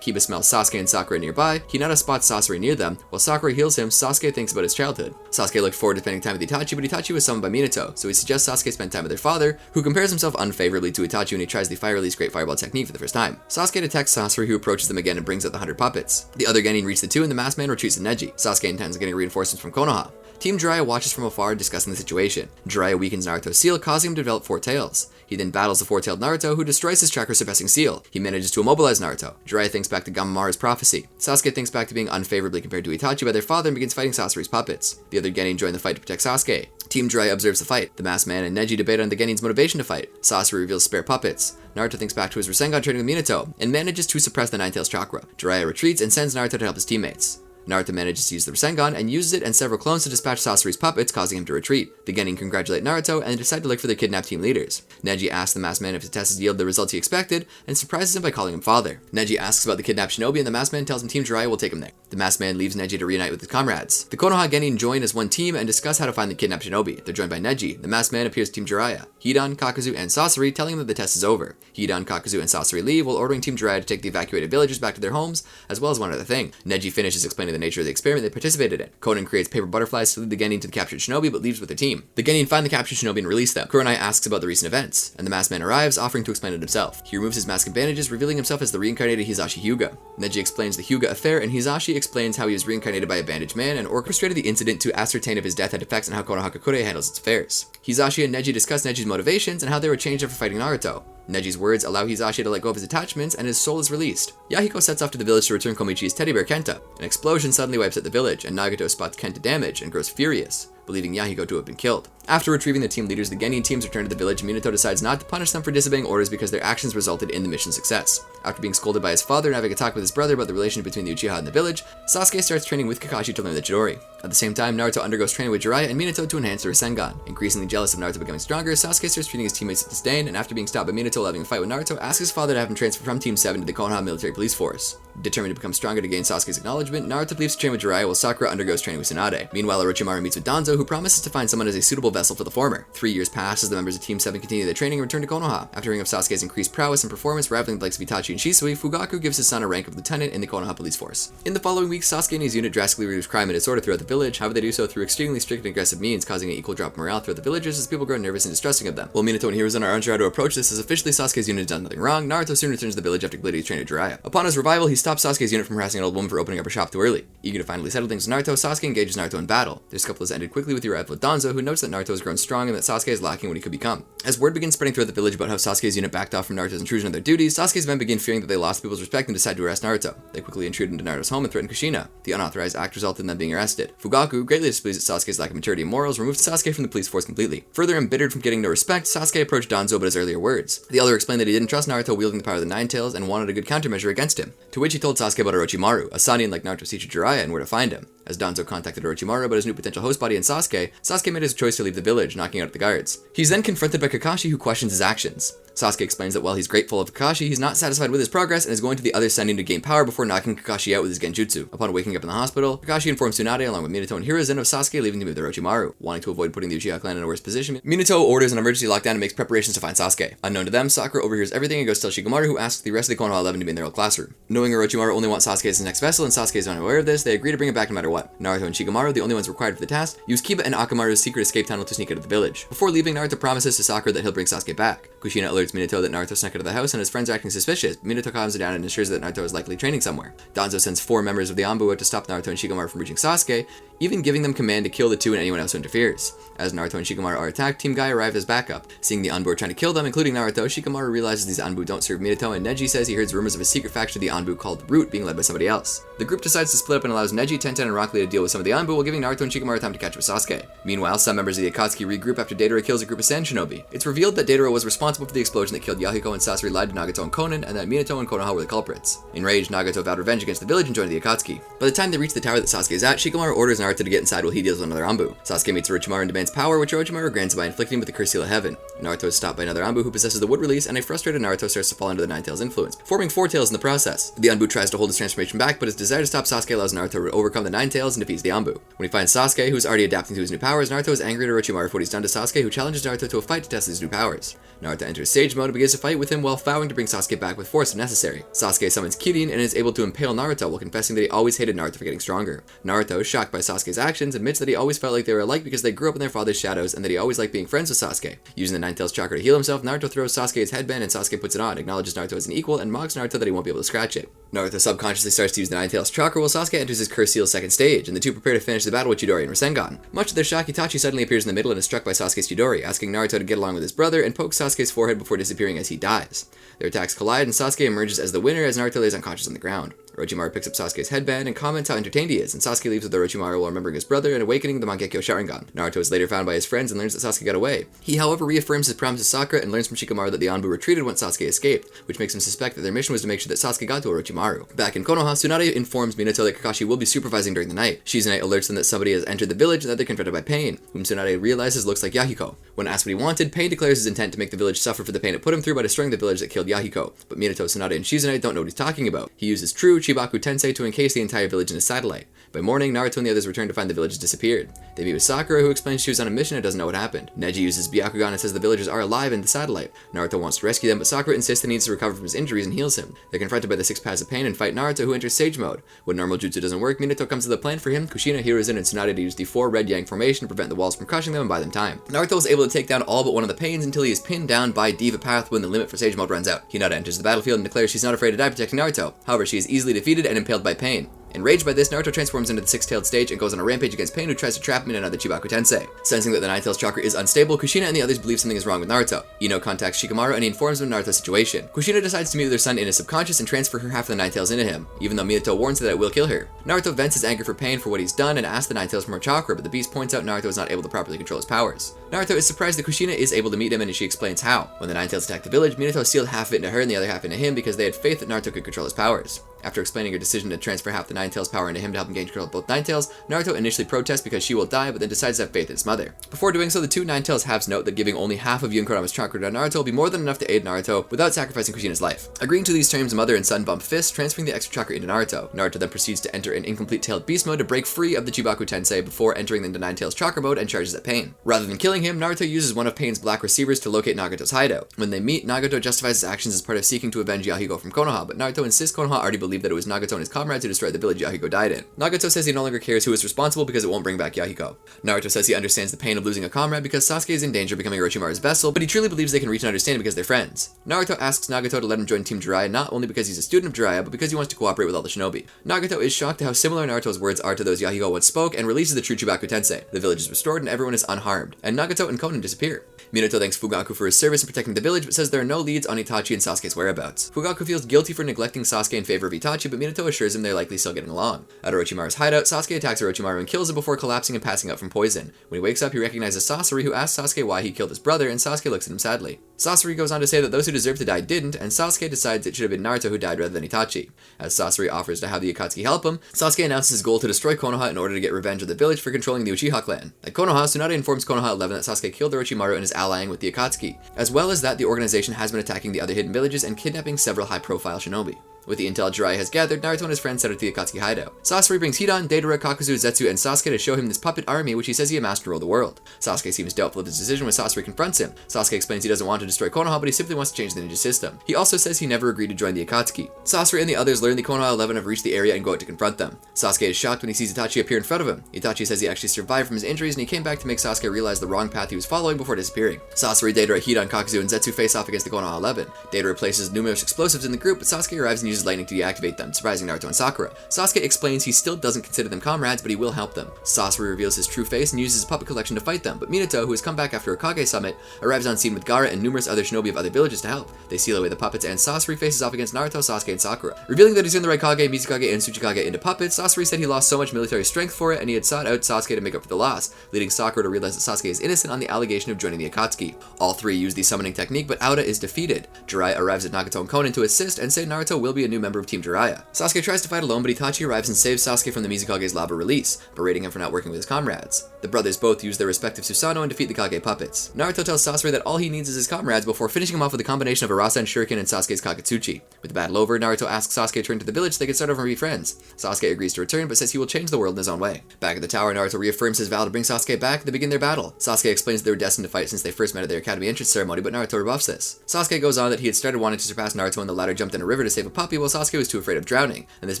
Kiba smells Sasuke and Sakura nearby. Hinata spots Sasori near them. While Sakura heals him, Sasuke thinks about his childhood. Sasuke looked forward to spending time with Itachi, but Itachi was summoned by Minato, so he suggests Sasuke spend time with their father, who compares himself unfavorably to Itachi when he tries the Fire Release Great Fireball technique for the first time. Sasuke detects Sasori, who approaches them again and brings out the 100 puppets. The other Genin reach the two, and the masked man retreats to Neji. Sasuke intends on getting reinforcements from Konoha. Team Jiraiya watches from afar, discussing the situation. Jiraiya weakens Naruto's seal, causing him to develop 4 tails. He then battles the 4-tailed Naruto, who destroys his chakra-suppressing seal. He manages to immobilize Naruto. Jiraiya thinks back to Gamamaru's prophecy. Sasuke thinks back to being unfavorably compared to Itachi by their father and begins fighting Sasori's puppets. The other Genin join the fight to protect Sasuke. Team Jiraiya observes the fight. The masked man and Neji debate on the Genin's motivation to fight. Sasori reveals spare puppets. Naruto thinks back to his Rasengan training with Minato, and manages to suppress the Nine-Tails chakra. Jiraiya retreats and sends Naruto to help his teammates. Naruto manages to use the Rasengan and uses it and several clones to dispatch Sasori's puppets, causing him to retreat. The Genin congratulate Naruto and decide to look for their kidnapped team leaders. Neji asks the masked man if his tests yield the results he expected, and surprises him by calling him father. Neji asks about the kidnapped Shinobi, and the masked man tells him Team Jiraiya will take him there. The masked man leaves Neji to reunite with his comrades. The Konoha Genin join as one team and discuss how to find the kidnapped Shinobi. They're joined by Neji. The masked man appears to Team Jiraiya. Hidan, Kakuzu, and Sasori telling him that the test is over. Hidan, Kakuzu, and Sasori leave while ordering Team Jiraiya to take the evacuated villagers back to their homes, as well as one other thing. Neji finishes explaining the nature of the experiment they participated in. Conan creates paper butterflies to lead the Genin to the captured Shinobi, but leaves with their team. The Genin find the captured Shinobi and release them. Kurenai asks about the recent events, and the masked man arrives, offering to explain it himself. He removes his mask and bandages, revealing himself as the reincarnated Hisashi Hyuga. Neji explains the Hyuga affair, and Hisashi explains how he was reincarnated by a bandaged man and orchestrated the incident to ascertain if his death had effects on how Konoha Crush handles its affairs. Hisashi and Neji discuss Neji's motivations and how they were changed after fighting Naruto. Neji's words allow Hisashi to let go of his attachments, and his soul is released. Yahiko sets off to the village to return Komichi's teddy bear Kenta. An explosion suddenly wipes out the village, and Nagato spots Kenta damage and grows furious, believing Yahiko to have been killed. After retrieving the team leaders, the Genin teams return to the village, and Minato decides not to punish them for disobeying orders because their actions resulted in the mission's success. After being scolded by his father and having a talk with his brother about the relationship between the Uchiha and the village, Sasuke starts training with Kakashi to learn the Chidori. At the same time, Naruto undergoes training with Jiraiya and Minato to enhance their Rasengan. Increasingly jealous of Naruto becoming stronger, Sasuke starts treating his teammates with disdain, and after being stopped by Minato having a fight with Naruto, asks his father to have him transfer from Team 7 to the Konoha Military Police Force. Determined to become stronger to gain Sasuke's acknowledgement, Naruto leaves to train with Jiraiya while Sakura undergoes training with Tsunade. Meanwhile, Orochimaru meets with Danzo, who promises to find someone as a suitable vessel for the former. 3 years pass as the members of Team 7 continue their training and return to Konoha. After hearing of Sasuke's increased prowess and performance rivaling the likes of Itachi and Shisui, Fugaku gives his son a rank of lieutenant in the Konoha Police Force. In the following weeks, Sasuke and his unit drastically reduce crime and disorder throughout the village. However, they do so through extremely strict and aggressive means, causing an equal drop of morale throughout the villagers as people grow nervous and distrusting of them. While Minato and Hiruzen are unsure how to approach this, as officially Sasuke's unit has done nothing wrong, Naruto soon returns to the village after completing his training with Jiraiya. Upon his revival, he stops Sasuke's unit from harassing an old woman for opening up her shop too early. Eager to finally settle things with Naruto, Sasuke engages Naruto in battle. Their scuffle is ended quickly with the arrival of Danzo, who notes that Naruto has grown strong and that Sasuke is lacking what he could become. As word begins spreading throughout the village about how Sasuke's unit backed off from Naruto's intrusion on their duties, Sasuke's men begin fearing that they lost people's respect and decide to arrest Naruto. They quickly intrude into Naruto's home and threaten Kushina. The unauthorized act resulted in them being arrested. Fugaku, greatly displeased at Sasuke's lack of maturity and morals, removed Sasuke from the police force completely. Further embittered from getting no respect, Sasuke approached Danzo about his earlier words. The elder explained that he didn't trust Naruto wielding the power of the Nine Tails and wanted a good countermeasure against him, to which he told Sasuke about Orochimaru, a Sannin like Naruto's teacher Jiraiya, and where to find him. As Danzo contacted Orochimaru about his new potential host body and Sasuke made his choice to leave the village, knocking out the guards. He's then confronted by Kakashi, who questions his actions. Sasuke explains that while he's grateful of Kakashi, he's not satisfied with his progress and is going to the other Sannin to gain power before knocking Kakashi out with his genjutsu. Upon waking up in the hospital, Kakashi informs Tsunade along with Minato and Hiruzen of Sasuke leaving to meet with Orochimaru. Wanting to avoid putting the Uchiha clan in a worse position, Minato orders an emergency lockdown and makes preparations to find Sasuke. Unknown to them, Sakura overhears everything and goes to tell Shikamaru, who asks the rest of the Konoha 11 to be in their old classroom. Knowing Orochimaru only wants Sasuke as his next vessel and Sasuke is unaware of this, they agree to bring him back no matter what. Naruto and Shikamaru, the only ones required for the task, use Kiba and Akamaru's secret escape tunnel to sneak out of the village. Before leaving, Naruto promises to Sakura that he'll bring Sasuke back. Kushina alerts Minato that Naruto snuck out of the house and his friends are acting suspicious. Minato calms her down and ensures that Naruto is likely training somewhere. Danzo sends 4 members of the Anbu out to stop Naruto and Shikamaru from reaching Sasuke, even giving them command to kill the two and anyone else who interferes. As Naruto and Shikamaru are attacked, Team Guy arrives as backup. Seeing the Anbu are trying to kill them, including Naruto, Shikamaru realizes these Anbu don't serve Minato, and Neji says he hears rumors of a secret faction of the Anbu called Root being led by somebody else. The group decides to split up and allows Neji, Tenten, and Rock Lee to deal with some of the Anbu while giving Naruto and Shikamaru time to catch up with Sasuke. Meanwhile, some members of the Akatsuki regroup after Deidara kills a group of Sand Shinobi. It's revealed that Deidara was responsible for the explosion that killed Yahiko, and Sasori lied to Nagato and Konan, and that Minato and Konoha were the culprits. Enraged, Nagato vowed revenge against the village and joined the Akatsuki. By the time they reach the tower that Sasuke is at, Shikamaru orders Naruto to get inside while he deals with another Anbu. Sasuke meets Orochimaru and demands power, which Orochimaru grants by inflicting him with the Curse Seal of Heaven. Naruto is stopped by another Anbu who possesses the Wood Release, and a frustrated Naruto starts to fall under the Nine Tails influence, forming 4 tails in the process. The Anbu tries to hold his transformation back, but his desire to stop Sasuke allows Naruto to overcome the Nine Tails and defeats the Anbu. When he finds Sasuke, who is already adapting to his new powers, Naruto is angry at Orochimaru for what he's done to Sasuke, who challenges Naruto to a fight to test his new powers. Naruto enters Sage Mode and begins to fight with him while vowing to bring Sasuke back with force if necessary. Sasuke summons Kirin and is able to impale Naruto while confessing that he always hated Naruto for getting stronger. Naruto, shocked by Sasuke's actions, admits that he always felt like they were alike because they grew up in their father's shadows and that he always liked being friends with Sasuke. Using the Nine Tails chakra to heal himself, Naruto throws Sasuke's headband and Sasuke puts it on, acknowledges Naruto as an equal, and mocks Naruto that he won't be able to scratch it. Naruto subconsciously starts to use the Nine Tails chakra while Sasuke enters his Curse Seal's second stage, and the two prepare to finish the battle with Chidori and Rasengan. Much to their shock, Itachi suddenly appears in the middle and is struck by Sasuke's Chidori, asking Naruto to get along with his brother and pokes Sasuke's forehead before disappearing as he dies. Their attacks collide and Sasuke emerges as the winner as Naruto lays unconscious on the ground. Orochimaru picks up Sasuke's headband and comments how entertained he is, and Sasuke leaves with Orochimaru while remembering his brother and awakening the Mangekyo Sharingan. Naruto is later found by his friends and learns that Sasuke got away. He, however, reaffirms his promise to Sakura and learns from Shikamaru that the Anbu retreated once Sasuke escaped, which makes him suspect that their mission was to make sure that Sasuke got to Orochimaru. Back in Konoha, Tsunade informs Minato that Kakashi will be supervising during the night. Shizune alerts them that somebody has entered the village and that they're confronted by Pain, whom Tsunade realizes looks like Yahiko. When asked what he wanted, Pain declares his intent to make the village suffer for the pain it put him through by destroying the village that killed Yahiko, but Minato, Tsunade, and Shizune don't know what he's talking about. He uses true Chibaku Tensei to encase the entire village in a satellite. By morning, Naruto and the others return to find the village has disappeared. They meet with Sakura, who explains she was on a mission and doesn't know what happened. Neji uses Byakugan and says the villagers are alive in the satellite. Naruto wants to rescue them, but Sakura insists that he needs to recover from his injuries and heals him. They're confronted by the 6 paths of pain and fight Naruto, who enters Sage Mode. When normal jutsu doesn't work, Minato comes to the plan for him, Kushina, Hiruzen, and Tsunade to use the 4 red yang formation to prevent the walls from crushing them and buy them time. Naruto is able to take down all but one of the pains until he is pinned down by Diva Path when the limit for Sage Mode runs out. Hinata enters the battlefield and declares she's not afraid to die protecting Naruto. However, she is easily defeated and impaled by Pain. Enraged by this, Naruto transforms into the 6-tailed stage and goes on a rampage against Pain, who tries to trap him in another Chibaku Tensei. Sensing that the Nine Tails chakra is unstable, Kushina and the others believe something is wrong with Naruto. Ino contacts Shikamaru and he informs him of Naruto's situation. Kushina decides to meet with her son in his subconscious and transfer her half of the Nine Tails into him, even though Minato warns her that it will kill her. Naruto vents his anger for Pain for what he's done and asks the Nine Tails for more chakra, but the beast points out Naruto is not able to properly control his powers. Naruto is surprised that Kushina is able to meet him and she explains how. When the Nine Tails attacked the village, Minato sealed half of it into her and the other half into him because they had faith that Naruto could control his powers. After explaining her decision to transfer half the Nine Tails power into him to help him gain control of both Nine Tails, Naruto initially protests because she will die, but then decides to have faith in his mother. Before doing so, the 2 Nine Tails halves note that giving only half of Yun Kurama's chakra to Naruto will be more than enough to aid Naruto without sacrificing Kushina's life. Agreeing to these terms, mother and son bump fists, transferring the extra chakra into Naruto. Naruto then proceeds to enter an incomplete tailed beast mode to break free of the Chibaku Tensei before entering into Nine Tails chakra mode and charges at Pain. Rather than killing him, Naruto uses one of Pain's black receivers to locate Nagato's hideout. When they meet, Nagato justifies his actions as part of seeking to avenge Yahiko from Konoha, but Naruto insists Konoha already believed that it was Nagato and his comrades who destroyed the village Yahiko died in. Nagato says he no longer cares who is responsible because it won't bring back Yahiko. Naruto says he understands the pain of losing a comrade because Sasuke is in danger of becoming Orochimaru's vessel, but he truly believes they can reach an understanding because they're friends. Naruto asks Nagato to let him join Team Jiraiya not only because he's a student of Jiraiya, but because he wants to cooperate with all the shinobi. Nagato is shocked at how similar Naruto's words are to those Yahiko once spoke and releases the true Chibaku Tensei. The village is restored and everyone is unharmed, and Nagato and Konan disappear. Minato thanks Fugaku for his service in protecting the village, but says there are no leads on Itachi and Sasuke's whereabouts. Fugaku feels guilty for neglecting Sasuke in favor of Itachi, but Minato assures him they're likely still getting along. At Orochimaru's hideout, Sasuke attacks Orochimaru and kills him before collapsing and passing out from poison. When he wakes up, he recognizes Sasori, who asks Sasuke why he killed his brother, and Sasuke looks at him sadly. Sasori goes on to say that those who deserve to die didn't, and Sasuke decides it should have been Naruto who died rather than Itachi. As Sasori offers to have the Akatsuki help him, Sasuke announces his goal to destroy Konoha in order to get revenge of the village for controlling the Uchiha clan. At Konoha, Tsunade informs Konoha 11 that Sasuke killed Orochimaru and is allying with the Akatsuki, as well as that the organization has been attacking the other hidden villages and kidnapping several high-profile shinobi. With the intel Jiraiya has gathered, Naruto and his friends set out to the Akatsuki hideout. Sasori brings Hidan, Deidara, Kakuzu, Zetsu, and Sasuke to show him this puppet army which he says he amassed to rule the world. Sasuke seems doubtful of his decision when Sasori confronts him. Sasuke explains he doesn't want to destroy Konoha, but he simply wants to change the ninja system. He also says he never agreed to join the Akatsuki. Sasori and the others learn the Konoha 11 have reached the area and go out to confront them. Sasuke is shocked when he sees Itachi appear in front of him. Itachi says he actually survived from his injuries and he came back to make Sasuke realize the wrong path he was following before disappearing. Sasori, Deidara, Hidan, Kakuzu, and Zetsu face off against the Konoha 11. Deidara places numerous explosives in the group, but Sasuke arrives and uses lightning to deactivate them, surprising Naruto and Sakura. Sasuke explains he still doesn't consider them comrades, but he will help them. Sasori reveals his true face and uses his puppet collection to fight them, but Minato, who has come back after Hokage Summit, arrives on scene with Gaara and numerous other shinobi of other villages to help. They seal away the puppets, and Sasori faces off against Naruto, Sasuke, and Sakura. Revealing that he's turned the Raikage, Mizukage, and Tsuchikage into puppets, Sasori said he lost so much military strength for it, and he had sought out Sasuke to make up for the loss, leading Sakura to realize that Sasuke is innocent on the allegation of joining the Akatsuki. All three use the summoning technique, but Aoda is defeated. Jiraiya arrives at Nagato and Konin to assist, and say Naruto will be a new member of Team Jiraiya. Sasuke tries to fight alone, but Itachi arrives and saves Sasuke from the Mizukage's lava release, berating him for not working with his comrades. The brothers both use their respective Susanoo and defeat the Kage puppets. Naruto tells Sasori that all he needs is his comrades before finishing him off with a combination of Arasa and Shuriken and Sasuke's Kakatsuchi. With the battle over, Naruto asks Sasuke to return to the village so they can start over and be friends. Sasuke agrees to return, but says he will change the world in his own way. Back at the tower, Naruto reaffirms his vow to bring Sasuke back and they begin their battle. Sasuke explains they were destined to fight since they first met at their academy entrance ceremony, but Naruto rebuffs this. Sasuke goes on that he had started wanting to surpass Naruto when the latter jumped in a river to save a puppy while Sasuke was too afraid of drowning, and this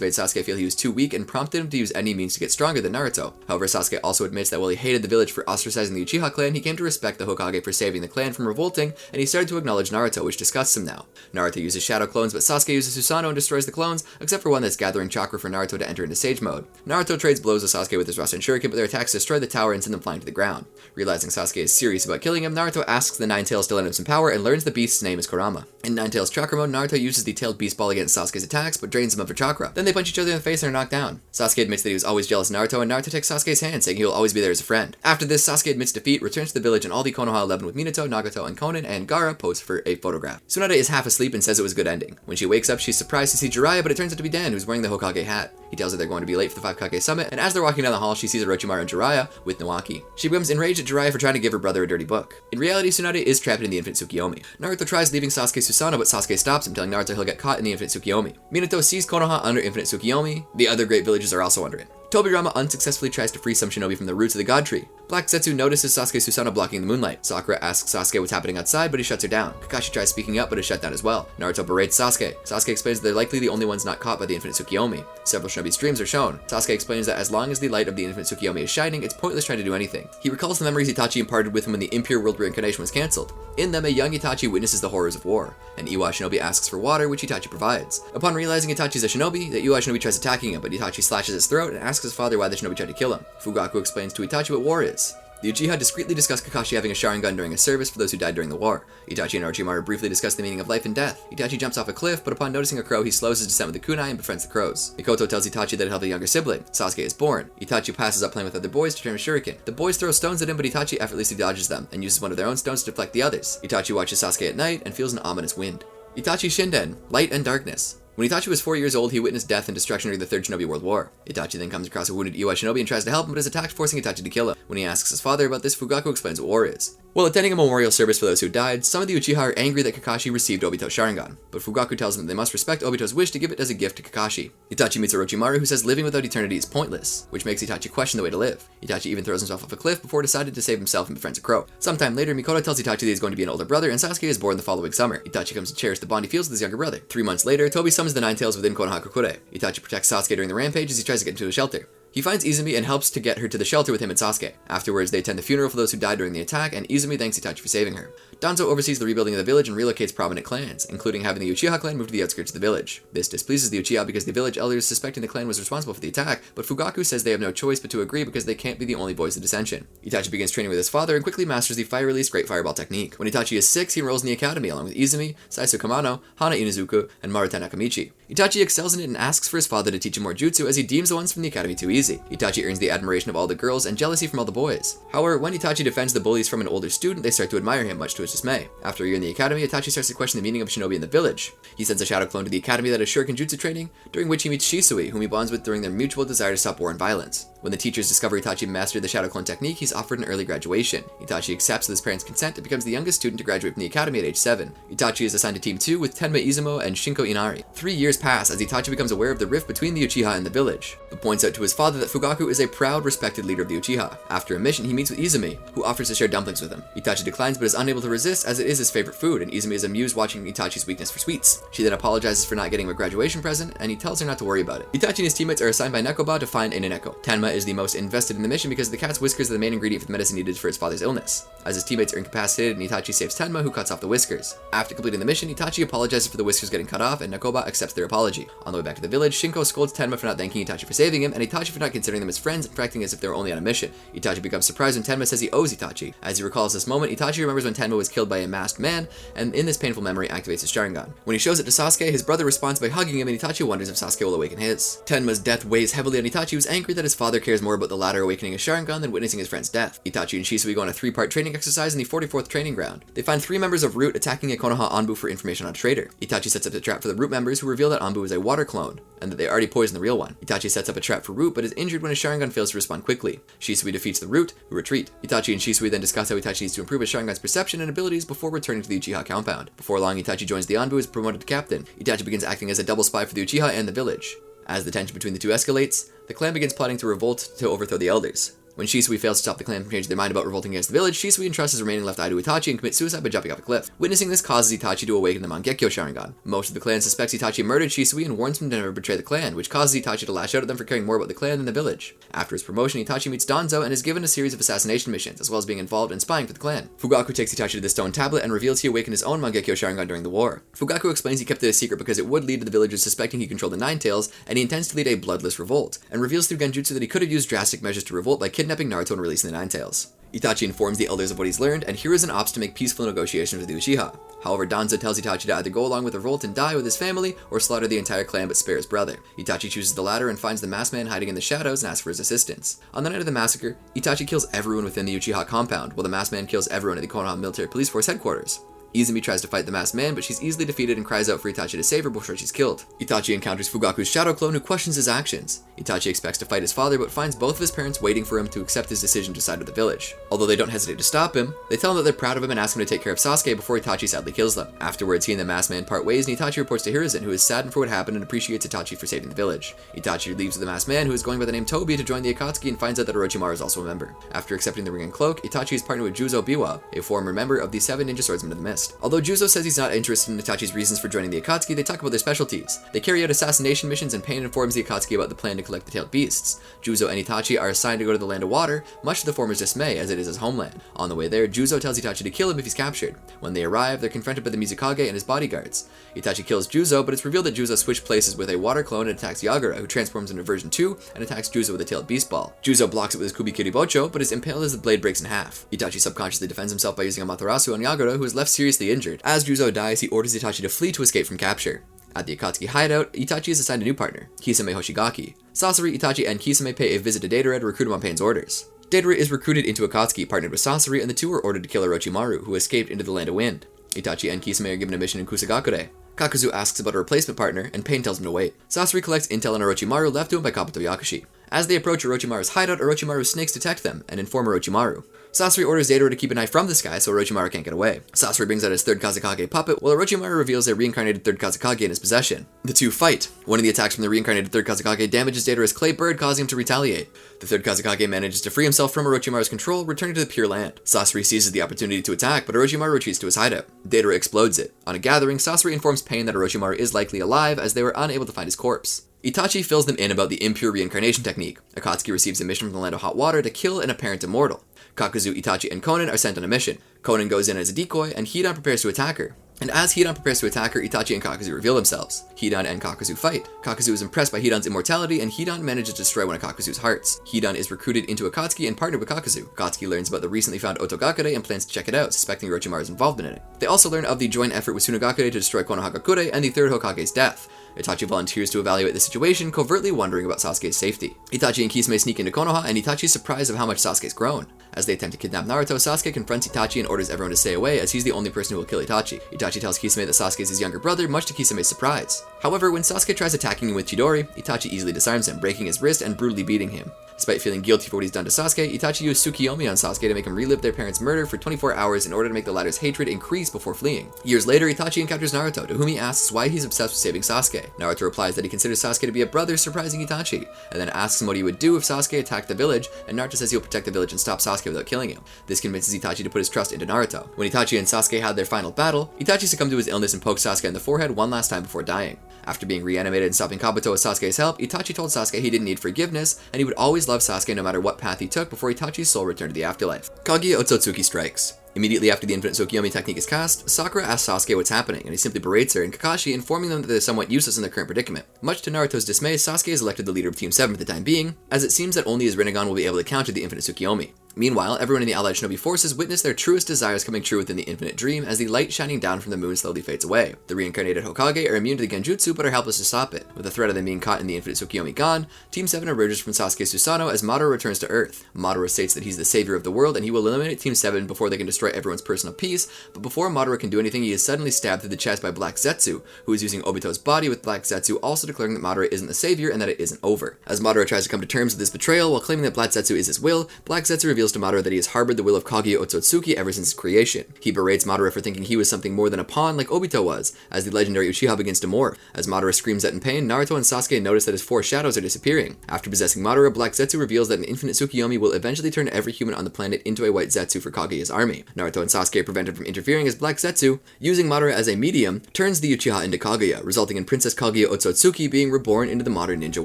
made Sasuke feel he was too weak and prompted him to use any means to get stronger than Naruto. However, Sasuke also admits that while he hated the village for ostracizing the Uchiha clan, he came to respect the Hokage for saving the clan from revolting, and he started to acknowledge Naruto, which disgusts him now. Naruto uses shadow clones, but Sasuke uses Susanoo and destroys the clones, except for one that's gathering chakra for Naruto to enter into sage mode. Naruto trades blows with Sasuke with his Rasen Shuriken, but their attacks destroy the tower and send them flying to the ground. Realizing Sasuke is serious about killing him, Naruto asks the Ninetales to lend him some power and learns the beast's name is Kurama. In Ninetales chakra mode, Naruto uses the tailed beast ball against Sasuke's attacks, but drains him of her chakra. Then they punch each other in the face and are knocked down. Sasuke admits that he was always jealous of Naruto, and Naruto takes Sasuke's hand, saying he will always be there as a friend. After this, Sasuke admits defeat, returns to the village, and all the Konoha 11 with Minato, Nagato, and Konin, and Gaara pose for a photograph. Tsunade is half asleep and says it was a good ending. When she wakes up, she's surprised to see Jiraiya, but it turns out to be Dan, who's wearing the Hokage hat. He tells her they're going to be late for the Five Kage Summit, and as they're walking down the hall, she sees Orochimaru and Jiraiya with Nawaki. She becomes enraged at Jiraiya for trying to give her brother a dirty book. In reality, Tsunade is trapped in the infant Tsukiyomi. Naruto tries leaving Sasuke's Susanoo, but Sasuke stops him, telling Naruto he'll get caught in the infinite Tsukiyomi. Minato sees Konoha under infinite Tsukiyomi. The other great villages are also under it. Tobirama unsuccessfully tries to free some shinobi from the roots of the god tree. Black Zetsu notices Sasuke's Susanoo blocking the moonlight. Sakura asks Sasuke what's happening outside, but he shuts her down. Kakashi tries speaking up, but is shut down as well. Naruto berates Sasuke. Sasuke explains that they're likely the only ones not caught by the infinite Tsukiyomi. Several shinobi's dreams are shown. Sasuke explains that as long as the light of the infinite Tsukiyomi is shining, it's pointless trying to do anything. He recalls the memories Itachi imparted with him when the impure world reincarnation was cancelled. In them, a young Itachi witnesses the horrors of war. An Iwa shinobi asks for water, which Itachi provides. Upon realizing Itachi's a shinobi, the Iwa shinobi tries attacking him, but Itachi slashes his throat and asks his father why the shinobi tried to kill him. Fugaku explains to Itachi what war is. The Uchiha discreetly discuss Kakashi having a Sharingan during his service for those who died during the war. Itachi and Orochimaru briefly discuss the meaning of life and death. Itachi jumps off a cliff, but upon noticing a crow, he slows his descent with the kunai and befriends the crows. Mikoto tells Itachi that he'll have a younger sibling. Sasuke is born. Itachi passes up playing with other boys to turn his shuriken. The boys throw stones at him, but Itachi effortlessly dodges them and uses one of their own stones to deflect the others. Itachi watches Sasuke at night and feels an ominous wind. Itachi Shinden, Light and Darkness. When Itachi was 4 years old, he witnessed death and destruction during the Third Shinobi World War. Itachi then comes across a wounded Iwa shinobi and tries to help him, but is attacked, forcing Itachi to kill him. When he asks his father about this, Fugaku explains what war is. While attending a memorial service for those who died, some of the Uchiha are angry that Kakashi received Obito's Sharingan, but Fugaku tells them they must respect Obito's wish to give it as a gift to Kakashi. Itachi meets Orochimaru, who says living without eternity is pointless, which makes Itachi question the way to live. Itachi even throws himself off a cliff before deciding to save himself and befriends a crow. Sometime later, Mikoto tells Itachi that he's going to be an older brother, and Sasuke is born the following summer. Itachi comes to cherish the bond he feels with his younger brother. 3 months later, Tobi summons the Ninetales within Konoha Itachi protects Sasuke during the rampage as he tries to get into a shelter. He finds Izumi and helps to get her to the shelter with him and Sasuke. Afterwards, they attend the funeral for those who died during the attack, and Izumi thanks Itachi for saving her. Danzo oversees the rebuilding of the village and relocates prominent clans, including having the Uchiha clan move to the outskirts of the village. This displeases the Uchiha because the village elders suspecting the clan was responsible for the attack, but Fugaku says they have no choice but to agree because they can't be the only voice of dissension. Itachi begins training with his father and quickly masters the fire release Great Fireball technique. When Itachi is 6, he enrolls in the academy along with Izumi, Saisu Kamano, Hana Inuzuka, and Maruta Nakamichi. Itachi excels in it and asks for his father to teach him more jutsu as he deems the ones from the academy too easy. Itachi earns the admiration of all the girls and jealousy from all the boys. However, when Itachi defends the bullies from an older student, they start to admire him, much to his dismay. After a year in the academy, Itachi starts to question the meaning of Shinobi in the village. He sends a shadow clone to the academy that is shuriken jutsu training, during which he meets Shisui, whom he bonds with during their mutual desire to stop war and violence. When the teachers discover Itachi mastered the shadow clone technique, he's offered an early graduation. Itachi accepts with his parents' consent and becomes the youngest student to graduate from the academy at age 7. Itachi is assigned to Team 2 with Tenma Izumo and Shinko Inari. 3 years pass as Itachi becomes aware of the rift between the Uchiha and the village, but points out to his father that Fugaku is a proud, respected leader of the Uchiha. After a mission, he meets with Izumi, who offers to share dumplings with him. Itachi declines but is unable to resist as it is his favorite food, and Izumi is amused watching Itachi's weakness for sweets. She then apologizes for not getting him a graduation present, and he tells her not to worry about it. Itachi and his teammates are assigned by Nekoba to find Eneneko. Tenma is the most invested in the mission because the cat's whiskers are the main ingredient for the medicine needed for his father's illness. As his teammates are incapacitated, Itachi saves Tenma, who cuts off the whiskers. After completing the mission, Itachi apologizes for the whiskers getting cut off, and Nekoba accepts their apology. On the way back to the village, Shinko scolds Tenma for not thanking Itachi for saving him, and Itachi for not considering them as friends and acting as if they were only on a mission. Itachi becomes surprised when Tenma says he owes Itachi. As he recalls this moment, Itachi remembers when Tenma was killed by a masked man, and in this painful memory activates his Sharingan. When he shows it to Sasuke, his brother responds by hugging him, and Itachi wonders if Sasuke will awaken his. Tenma's death weighs heavily on Itachi, who's angry that his father cares more about the latter awakening his Sharingan than witnessing his friend's death. Itachi and Shisui go on a 3-part training exercise in the 44th training ground. They find 3 members of Root attacking a Konoha Anbu for information on a traitor. Itachi sets up a trap for the Root members, who reveal that Anbu is a water clone, and that they already poisoned the real one. Itachi sets up a trap for Root, but is injured when his Sharingan fails to respond quickly. Shisui defeats the Root, who retreat. Itachi and Shisui then discuss how Itachi needs to improve his Sharingan's perception and abilities before returning to the Uchiha compound. Before long, Itachi joins the Anbu as promoted to captain. Itachi begins acting as a double spy for the Uchiha and the village. As the tension between the two escalates, the clan begins plotting to revolt to overthrow the elders. When Shisui fails to stop the clan from changing their mind about revolting against the village, Shisui entrusts his remaining left eye to Itachi and commits suicide by jumping off a cliff. Witnessing this causes Itachi to awaken the Mangekyo Sharingan. Most of the clan suspects Itachi murdered Shisui and warns him to never betray the clan, which causes Itachi to lash out at them for caring more about the clan than the village. After his promotion, Itachi meets Danzo and is given a series of assassination missions, as well as being involved in spying for the clan. Fugaku takes Itachi to the stone tablet and reveals he awakened his own Mangekyo Sharingan during the war. Fugaku explains he kept it a secret because it would lead to the villagers suspecting he controlled the Nine Tails, and he intends to lead a bloodless revolt, and reveals through Genjutsu that he could have used drastic measures to revolt by kidnapping Naruto and releasing the Nine Tails. Itachi informs the elders of what he's learned, and heroes and ops to make peaceful negotiations with the Uchiha. However, Danzo tells Itachi to either go along with the revolt and die with his family, or slaughter the entire clan but spare his brother. Itachi chooses the latter and finds the masked man hiding in the shadows and asks for his assistance. On the night of the massacre, Itachi kills everyone within the Uchiha compound, while the masked man kills everyone at the Konoha Military Police Force headquarters. Izumi tries to fight the masked man, but she's easily defeated and cries out for Itachi to save her before she's killed. Itachi encounters Fugaku's shadow clone, who questions his actions. Itachi expects to fight his father, but finds both of his parents waiting for him to accept his decision to side with the village. Although they don't hesitate to stop him, they tell him that they're proud of him and ask him to take care of Sasuke before Itachi sadly kills them. Afterwards, he and the masked man part ways, and Itachi reports to Hiruzen, who is saddened for what happened and appreciates Itachi for saving the village. Itachi leaves with the masked man, who is going by the name Tobi, to join the Akatsuki and finds out that Orochimaru is also a member. After accepting the ring and cloak, Itachi is partnered with Juzo Biwa, a former member of the 7 Ninja Swordsmen of the Mist. Although Juzo says he's not interested in Itachi's reasons for joining the Akatsuki, they talk about their specialties. They carry out assassination missions, and Pain informs the Akatsuki about the plan to collect the tailed beasts. Juzo and Itachi are assigned to go to the Land of Water, much to the former's dismay, as it is his homeland. On the way there, Juzo tells Itachi to kill him if he's captured. When they arrive, they're confronted by the Mizukage and his bodyguards. Itachi kills Juzo, but it's revealed that Juzo switched places with a water clone and attacks Yagura, who transforms into version 2 and attacks Juzo with a tailed beast ball. Juzo blocks it with his Kubi Kiribocho, but is impaled as the blade breaks in half. Itachi subconsciously defends himself by using a Matarasu on Yagura, who is left seriously injured. As Juzo dies, he orders Itachi to flee to escape from capture. At the Akatsuki hideout, Itachi is assigned a new partner, Kisame Hoshigaki. Sasori, Itachi, and Kisame pay a visit to Deidara to recruit him on Pain's orders. Deidara is recruited into Akatsuki, partnered with Sasori, and the two are ordered to kill Orochimaru, who escaped into the Land of Wind. Itachi and Kisame are given a mission in Kusagakure. Kakuzu asks about a replacement partner, and Pain tells him to wait. Sasori collects intel on Orochimaru left to him by Kabuto Yakushi. As they approach Orochimaru's hideout, Orochimaru's snakes detect them and inform Orochimaru. Sasori orders Deidara to keep an eye from the sky so Orochimaru can't get away. Sasori brings out his third Kazekage puppet, while Orochimaru reveals a reincarnated third Kazekage in his possession. The two fight. One of the attacks from the reincarnated third Kazekage damages Deidara's clay bird, causing him to retaliate. The third Kazekage manages to free himself from Orochimaru's control, returning to the Pure Land. Sasori seizes the opportunity to attack, but Orochimaru retreats to his hideout. Deidara explodes it. On a gathering, Sasori informs Pain that Orochimaru is likely alive, as they were unable to find his corpse. Itachi fills them in about the impure reincarnation technique. Akatsuki receives a mission from the land of hot water to kill an apparent immortal. Kakuzu, Itachi, and Konan are sent on a mission. Konan goes in as a decoy, and Hidan prepares to attack her. And as Hidan prepares to attack her, Itachi and Kakuzu reveal themselves. Hidan and Kakuzu fight. Kakuzu is impressed by Hidan's immortality, and Hidan manages to destroy one of Kakuzu's hearts. Hidan is recruited into Akatsuki and partnered with Kakuzu. Akatsuki learns about the recently found Otogakure and plans to check it out, suspecting Orochimaru's involvement in it. They also learn of the joint effort with Tsunagakure to destroy Konoha Crush and the third Hokage's death. Itachi volunteers to evaluate the situation, covertly wondering about Sasuke's safety. Itachi and Kisame sneak into Konoha, and Itachi is surprised of how much Sasuke's grown. As they attempt to kidnap Naruto, Sasuke confronts Itachi and orders everyone to stay away, as he's the only person who will kill Itachi. Itachi tells Kisame that Sasuke is his younger brother, much to Kisame's surprise. However, when Sasuke tries attacking him with Chidori, Itachi easily disarms him, breaking his wrist and brutally beating him. Despite feeling guilty for what he's done to Sasuke, Itachi used Tsukiyomi on Sasuke to make him relive their parents' murder for 24 hours in order to make the latter's hatred increase before fleeing. Years later, Itachi encounters Naruto, to whom he asks why he's obsessed with saving Sasuke. Naruto replies that he considers Sasuke to be a brother, surprising Itachi, and then asks him what he would do if Sasuke attacked the village, and Naruto says he'll protect the village and stop Sasuke without killing him. This convinces Itachi to put his trust into Naruto. When Itachi and Sasuke had their final battle, Itachi succumbed to his illness and poked Sasuke in the forehead one last time before dying. After being reanimated and stopping Kabuto with Sasuke's help, Itachi told Sasuke he didn't need forgiveness, and he would always love Sasuke no matter what path he took before Itachi's soul returned to the afterlife. Kaguya Otsutsuki strikes. Immediately after the Infinite Tsukiyomi technique is cast, Sakura asks Sasuke what's happening, and he simply berates her and Kakashi, informing them that they're somewhat useless in their current predicament. Much to Naruto's dismay, Sasuke is elected the leader of Team 7 for the time being, as it seems that only his Rinnegan will be able to counter the Infinite Tsukiyomi. Meanwhile, everyone in the allied shinobi forces witness their truest desires coming true within the infinite dream as the light shining down from the moon slowly fades away. The reincarnated Hokage are immune to the genjutsu but are helpless to stop it. With the threat of them being caught in the Infinite Tsukiyomi gone, Team 7 emerges from Sasuke's Susanoo as Madara returns to Earth. Madara states that he's the savior of the world and he will eliminate Team 7 before they can destroy everyone's personal peace, but before Madara can do anything, he is suddenly stabbed through the chest by Black Zetsu, who is using Obito's body, with Black Zetsu also declaring that Madara isn't the savior and that it isn't over. As Madara tries to come to terms with this betrayal while claiming that Black Zetsu is his will, Black Zetsu reveals to Madara that he has harbored the will of Kaguya Otsutsuki ever since its creation. He berates Madara for thinking he was something more than a pawn like Obito was, as the legendary Uchiha begins to morph. As Madara screams out in pain, Naruto and Sasuke notice that his 4 shadows are disappearing. After possessing Madara, Black Zetsu reveals that an Infinite Tsukiyomi will eventually turn every human on the planet into a white Zetsu for Kaguya's army. Naruto and Sasuke are prevented from interfering as Black Zetsu, using Madara as a medium, turns the Uchiha into Kaguya, resulting in Princess Kaguya Otsutsuki being reborn into the modern ninja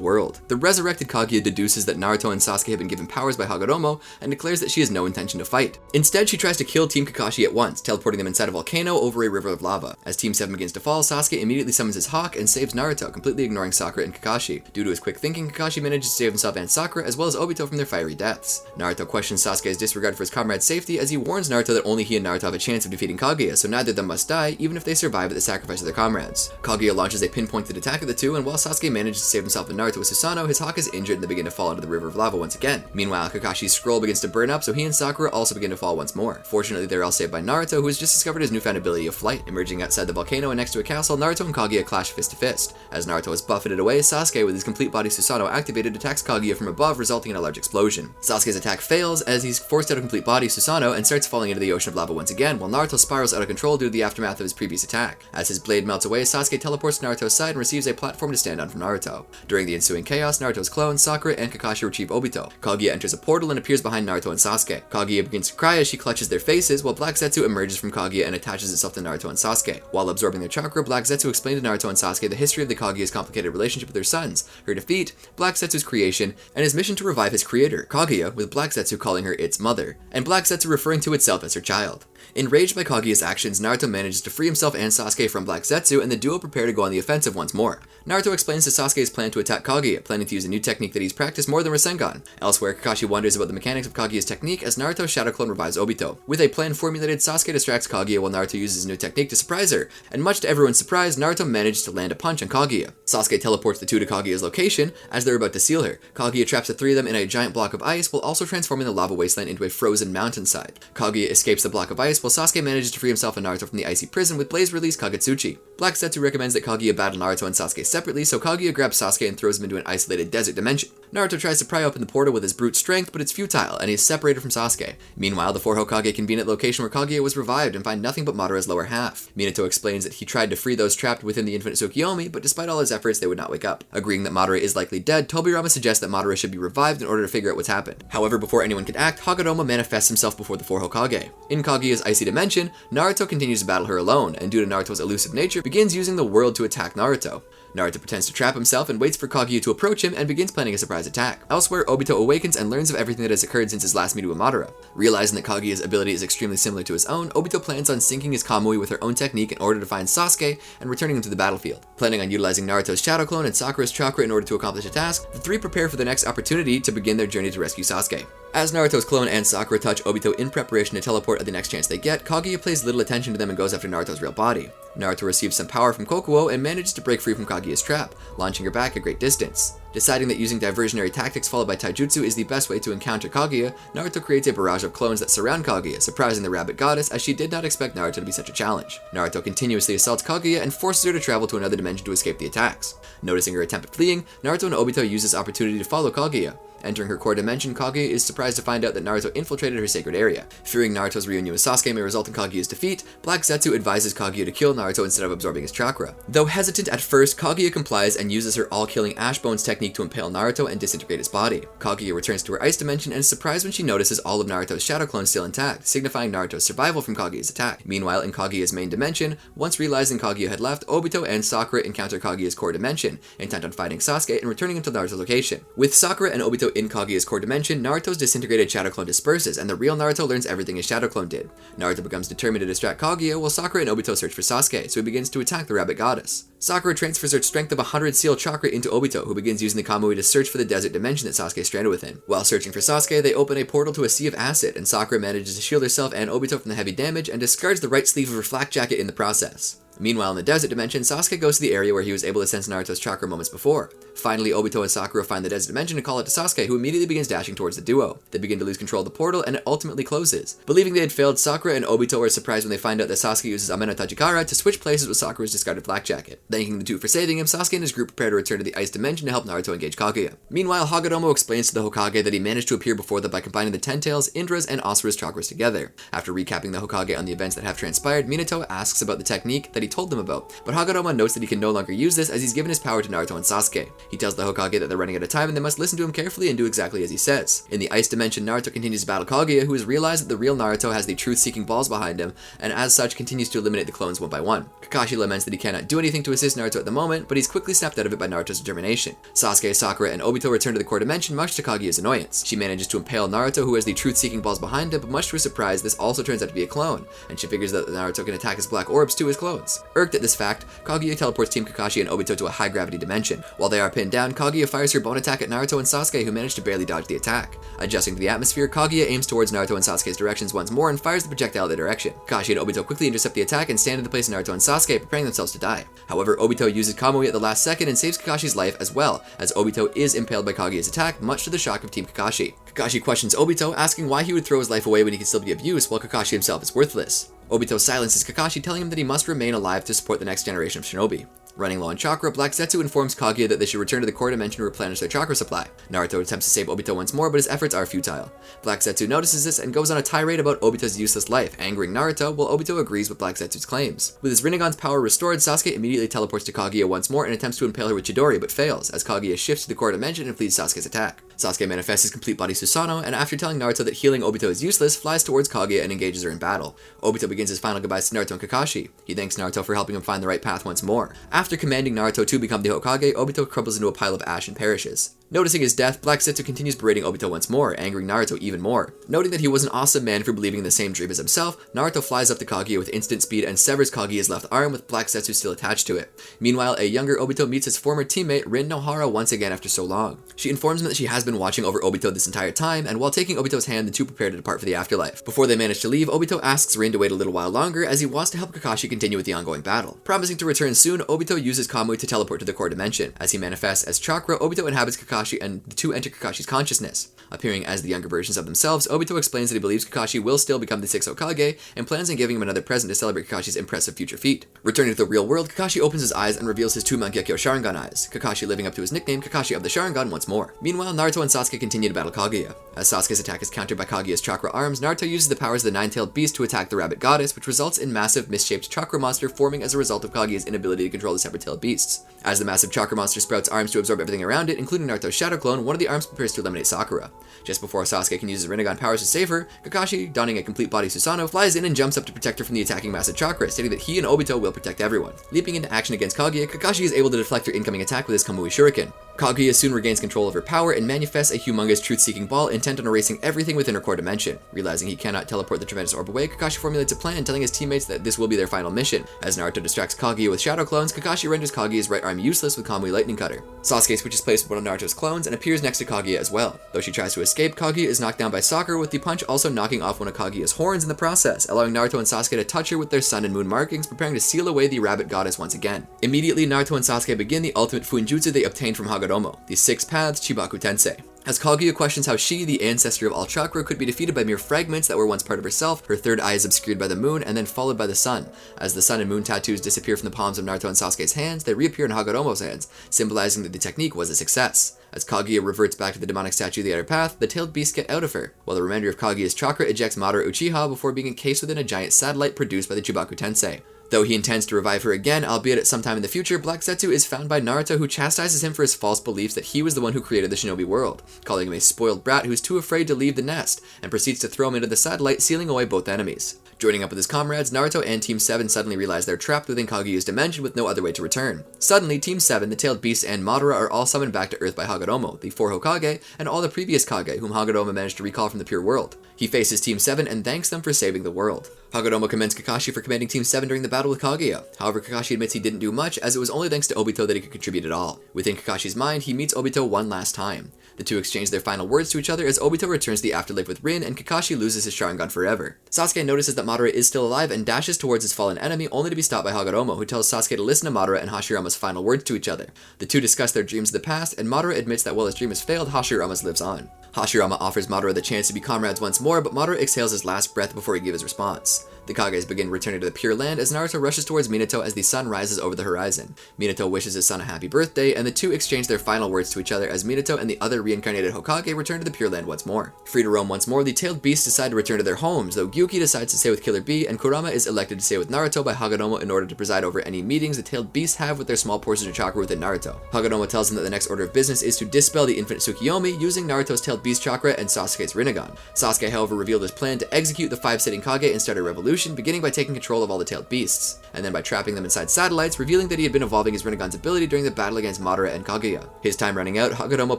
world. The resurrected Kaguya deduces that Naruto and Sasuke have been given powers by Hagoromo and declares that she has no intention to fight. Instead, she tries to kill Team Kakashi at once, teleporting them inside a volcano over a river of lava. As Team 7 begins to fall, Sasuke immediately summons his hawk and saves Naruto, completely ignoring Sakura and Kakashi. Due to his quick thinking, Kakashi manages to save himself and Sakura, as well as Obito, from their fiery deaths. Naruto questions Sasuke's disregard for his comrade's safety as he warns Naruto that only he and Naruto have a chance of defeating Kaguya, so neither of them must die, even if they survive at the sacrifice of their comrades. Kaguya launches a pinpointed attack at the two, and while Sasuke manages to save himself and Naruto with Susanoo, his hawk is injured and they begin to fall into the river of lava once again. Meanwhile, Kakashi's scroll begins to burn up, so he and Sakura also begin to fall once more. Fortunately, they're all saved by Naruto, who has just discovered his newfound ability of flight. Emerging outside the volcano and next to a castle, Naruto and Kaguya clash fist to fist. As Naruto is buffeted away, Sasuke, with his complete body Susanoo activated, attacks Kaguya from above, resulting in a large explosion. Sasuke's attack fails as he's forced out of complete body Susanoo and starts falling into the ocean of lava once again, while Naruto spirals out of control due to the aftermath of his previous attack. As his blade melts away, Sasuke teleports to Naruto's side and receives a platform to stand on from Naruto. During the ensuing chaos, Naruto's clones, Sakura and Kakashi, retrieve Obito. Kaguya enters a portal and appears behind Naruto and Sasuke. Kaguya begins to cry as she clutches their faces, while Black Zetsu emerges from Kaguya and attaches itself to Naruto and Sasuke. While absorbing their chakra, Black Zetsu explained to Naruto and Sasuke the history of the Kaguya's complicated relationship with their sons, her defeat, Black Zetsu's creation, and his mission to revive his creator, Kaguya, with Black Zetsu calling her its mother, and Black Zetsu referring to itself as her child. Enraged by Kaguya's actions, Naruto manages to free himself and Sasuke from Black Zetsu, and the duo prepare to go on the offensive once more. Naruto explains to Sasuke's plan to attack Kaguya, planning to use a new technique that he's practiced more than Rasengan. Elsewhere, Kakashi wonders about the mechanics of Kaguya's technique as Naruto's Shadow Clone revives Obito. With a plan formulated, Sasuke distracts Kaguya while Naruto uses his new technique to surprise her, and much to everyone's surprise, Naruto manages to land a punch on Kaguya. Sasuke teleports the two to Kaguya's location as they're about to seal her. Kaguya traps the three of them in a giant block of ice while also transforming the lava wasteland into a frozen mountainside. Kaguya escapes the block of ice while Sasuke manages to free himself and Naruto from the icy prison with Blaze release Kagutsuchi. Black Zetsu recommends that Kaguya battle Naruto and Sasuke separately, so Kaguya grabs Sasuke and throws him into an isolated desert dimension. Naruto tries to pry open the portal with his brute strength, but it's futile, and he is separated from Sasuke. Meanwhile, the 4 Hokage convene at the location where Kaguya was revived and find nothing but Madara's lower half. Minato explains that he tried to free those trapped within the Infinite Tsukiyomi, but despite all his efforts, they would not wake up. Agreeing that Madara is likely dead, Tobirama suggests that Madara should be revived in order to figure out what's happened. However, before anyone can act, Hagoromo manifests himself before the 4 Hokage. In Kaguya's icy dimension, Naruto continues to battle her alone, and due to Naruto's elusive nature, begins using the world to attack Naruto. Naruto pretends to trap himself and waits for Kaguya to approach him and begins planning a surprise attack. Elsewhere, Obito awakens and learns of everything that has occurred since his last meeting with Madara. Realizing that Kaguya's ability is extremely similar to his own, Obito plans on syncing his Kamui with her own technique in order to find Sasuke and returning him to the battlefield. Planning on utilizing Naruto's Shadow Clone and Sakura's chakra in order to accomplish a task, the three prepare for the next opportunity to begin their journey to rescue Sasuke. As Naruto's clone and Sakura touch Obito in preparation to teleport at the next chance they get, Kaguya pays little attention to them and goes after Naruto's real body. Naruto receives some power from Kokuo and manages to break free from Kaguya's trap, launching her back a great distance. Deciding that using diversionary tactics followed by taijutsu is the best way to encounter Kaguya, Naruto creates a barrage of clones that surround Kaguya, surprising the rabbit goddess as she did not expect Naruto to be such a challenge. Naruto continuously assaults Kaguya and forces her to travel to another dimension to escape the attacks. Noticing her attempt at fleeing, Naruto and Obito use this opportunity to follow Kaguya. Entering her core dimension, Kaguya is surprised to find out that Naruto infiltrated her sacred area. Fearing Naruto's reunion with Sasuke may result in Kaguya's defeat, Black Zetsu advises Kaguya to kill Naruto instead of absorbing his chakra. Though hesitant at first, Kaguya complies and uses her all-killing Ash Bones technique to impale Naruto and disintegrate his body. Kaguya returns to her ice dimension and is surprised when she notices all of Naruto's shadow clones still intact, signifying Naruto's survival from Kaguya's attack. Meanwhile, in Kaguya's main dimension, once realizing Kaguya had left, Obito and Sakura encounter Kaguya's core dimension, intent on fighting Sasuke and returning him to Naruto's location. With Sakura and Obito in Kaguya's core dimension, Naruto's disintegrated Shadow Clone disperses, and the real Naruto learns everything his Shadow Clone did. Naruto becomes determined to distract Kaguya, while Sakura and Obito search for Sasuke, so he begins to attack the rabbit goddess. Sakura transfers her strength of 100 seal chakra into Obito, who begins using the Kamui to search for the desert dimension that Sasuke is stranded within. While searching for Sasuke, they open a portal to a sea of acid, and Sakura manages to shield herself and Obito from the heavy damage, and discards the right sleeve of her flak jacket in the process. Meanwhile, in the desert dimension, Sasuke goes to the area where he was able to sense Naruto's chakra moments before. Finally, Obito and Sakura find the desert dimension and call it to Sasuke, who immediately begins dashing towards the duo. They begin to lose control of the portal, and it ultimately closes. Believing they had failed, Sakura and Obito are surprised when they find out that Sasuke uses Ameno Tajikara to switch places with Sakura's discarded flak jacket. Thanking the two for saving him, Sasuke and his group prepare to return to the ice dimension to help Naruto engage Kaguya. Meanwhile, Hagoromo explains to the Hokage that he managed to appear before them by combining the Ten Tails, Indra's, and Asura's chakras together. After recapping the Hokage on the events that have transpired, Minato asks about the technique that he told them about, but Hagoromo notes that he can no longer use this as he's given his power to Naruto and Sasuke. He tells the Hokage that they're running out of time and they must listen to him carefully and do exactly as he says. In the ice dimension, Naruto continues to battle Kaguya, who has realized that the real Naruto has the truth-seeking balls behind him, and as such continues to eliminate the clones one by one. Kakashi laments that he cannot do anything to assist Naruto at the moment, but he's quickly snapped out of it by Naruto's determination. Sasuke, Sakura, and Obito return to the core dimension, much to Kaguya's annoyance. She manages to impale Naruto, who has the truth-seeking balls behind him, but much to her surprise, this also turns out to be a clone, and she figures that Naruto can attack his black orbs to his clones. Irked at this fact, Kaguya teleports Team Kakashi and Obito to a high-gravity dimension. While they are pinned down, Kaguya fires her bone attack at Naruto and Sasuke, who manage to barely dodge the attack. Adjusting to the atmosphere, Kaguya aims towards Naruto and Sasuke's directions once more and fires the projectile in their direction. Kakashi and Obito quickly intercept the attack and stand in the place of Naruto and Sasuke, preparing themselves to die. However, Obito uses Kamui at the last second and saves Kakashi's life as well, as Obito is impaled by Kaguya's attack, much to the shock of Team Kakashi. Kakashi questions Obito, asking why he would throw his life away when he can still be of use, while Kakashi himself is worthless. Obito silences Kakashi, telling him that he must remain alive to support the next generation of shinobi. Running low on chakra, Black Zetsu informs Kaguya that they should return to the core dimension to replenish their chakra supply. Naruto attempts to save Obito once more, but his efforts are futile. Black Zetsu notices this and goes on a tirade about Obito's useless life, angering Naruto, while Obito agrees with Black Zetsu's claims. With his Rinnegan's power restored, Sasuke immediately teleports to Kaguya once more and attempts to impale her with Chidori, but fails, as Kaguya shifts to the core dimension and flees Sasuke's attack. Sasuke manifests his complete body Susanoo, and after telling Naruto that healing Obito is useless, flies towards Kaguya and engages her in battle. Obito begins his final goodbyes to Naruto and Kakashi. He thanks Naruto for helping him find the right path once more. After commanding Naruto to become the Hokage, Obito crumbles into a pile of ash and perishes. Noticing his death, Black Zetsu continues berating Obito once more, angering Naruto even more. Noting that he was an awesome man for believing in the same dream as himself, Naruto flies up to Kaguya with instant speed and severs Kaguya's left arm with Black Zetsu still attached to it. Meanwhile, a younger Obito meets his former teammate Rin Nohara once again after so long. She informs him that she has been watching over Obito this entire time, and while taking Obito's hand, the two prepare to depart for the afterlife. Before they manage to leave, Obito asks Rin to wait a little while longer as he wants to help Kakashi continue with the ongoing battle. Promising to return soon, Obito uses Kamui to teleport to the core dimension. As he manifests as chakra, Obito inhabits Kakashi and the two enter Kakashi's consciousness. Appearing as the younger versions of themselves, Obito explains that he believes Kakashi will still become the 6th Hokage and plans on giving him another present to celebrate Kakashi's impressive future feat. Returning to the real world, Kakashi opens his eyes and reveals his two Mangekyo Sharingan eyes, Kakashi living up to his nickname Kakashi of the Sharingan once more. Meanwhile, Naruto and Sasuke continue to battle Kaguya. As Sasuke's attack is countered by Kaguya's chakra arms, Naruto uses the powers of the nine-tailed beast to attack the rabbit goddess, which results in massive misshaped chakra monster forming as a result of Kaguya's inability to control the separate-tailed beasts. As the massive chakra monster sprouts arms to absorb everything around it, including Naruto's Naruto's shadow clone, one of the arms prepares to eliminate Sakura. Just before Sasuke can use his Rinnegan powers to save her, Kakashi, donning a complete body Susanoo, flies in and jumps up to protect her from the attacking Master Chakra, stating that he and Obito will protect everyone. Leaping into action against Kaguya, Kakashi is able to deflect her incoming attack with his Kamui Shuriken. Kaguya soon regains control of her power and manifests a humongous truth-seeking ball intent on erasing everything within her core dimension. Realizing he cannot teleport the tremendous orb away, Kakashi formulates a plan, telling his teammates that this will be their final mission. As Naruto distracts Kaguya with shadow clones, Kakashi renders Kaguya's right arm useless with Kamui Lightning Cutter. Sasuke switches place with one of Naruto's clones and appears next to Kaguya as well. Though she tries to escape, Kaguya is knocked down by Sakura, with the punch also knocking off one of Kaguya's horns in the process, allowing Naruto and Sasuke to touch her with their sun and moon markings, preparing to seal away the rabbit goddess once again. Immediately, Naruto and Sasuke begin the ultimate Fuinjutsu they obtained from Hagoromo, the 6 paths Chibaku Tensei. As Kaguya questions how she, the ancestor of all chakra, could be defeated by mere fragments that were once part of herself, her third eye is obscured by the moon and then followed by the sun. As the sun and moon tattoos disappear from the palms of Naruto and Sasuke's hands, they reappear in Hagoromo's hands, symbolizing that the technique was a success. As Kaguya reverts back to the demonic statue of the other path, the tailed beasts get out of her, while the remainder of Kaguya's chakra ejects Madara Uchiha before being encased within a giant satellite produced by the Chibaku Tensei. Though he intends to revive her again, albeit at some time in the future, Black Zetsu is found by Naruto, who chastises him for his false beliefs that he was the one who created the shinobi world, calling him a spoiled brat who is too afraid to leave the nest, and proceeds to throw him into the satellite, sealing away both enemies. Joining up with his comrades, Naruto and Team 7 suddenly realize they're trapped within Kaguya's dimension with no other way to return. Suddenly, Team 7, the Tailed Beasts, and Madara are all summoned back to Earth by Hagoromo, the Fourth Hokage, and all the previous Kage, whom Hagoromo managed to recall from the pure world. He faces Team 7 and thanks them for saving the world. Hagoromo commends Kakashi for commanding Team 7 during the battle with Kaguya. However, Kakashi admits he didn't do much, as it was only thanks to Obito that he could contribute at all. Within Kakashi's mind, he meets Obito one last time. The two exchange their final words to each other as Obito returns to the afterlife with Rin and Kakashi loses his Sharingan forever. Sasuke notices that Madara is still alive and dashes towards his fallen enemy, only to be stopped by Hagoromo, who tells Sasuke to listen to Madara and Hashirama's final words to each other. The two discuss their dreams of the past, and Madara admits that while his dream has failed, Hashirama's lives on. Hashirama offers Madara the chance to be comrades once more, but Madara exhales his last breath before he gives his response. The Kages begin returning to the Pure Land as Naruto rushes towards Minato as the sun rises over the horizon. Minato wishes his son a happy birthday, and the two exchange their final words to each other as Minato and the other reincarnated Hokage return to the Pure Land once more. Free to roam once more, the Tailed Beasts decide to return to their homes, though Gyuki decides to stay with Killer Bee, and Kurama is elected to stay with Naruto by Hagoromo in order to preside over any meetings the Tailed Beasts have with their small portions of chakra within Naruto. Hagoromo tells them that the next order of business is to dispel the Infinite Tsukiyomi using Naruto's Tailed Beast chakra and Sasuke's Rinnegan. Sasuke, however, revealed his plan to execute the 5 sitting Kage and start a revolution, beginning by taking control of all the Tailed Beasts, and then by trapping them inside satellites, revealing that he had been evolving his Rinnegan's ability during the battle against Madara and Kaguya. His time running out, Hagoromo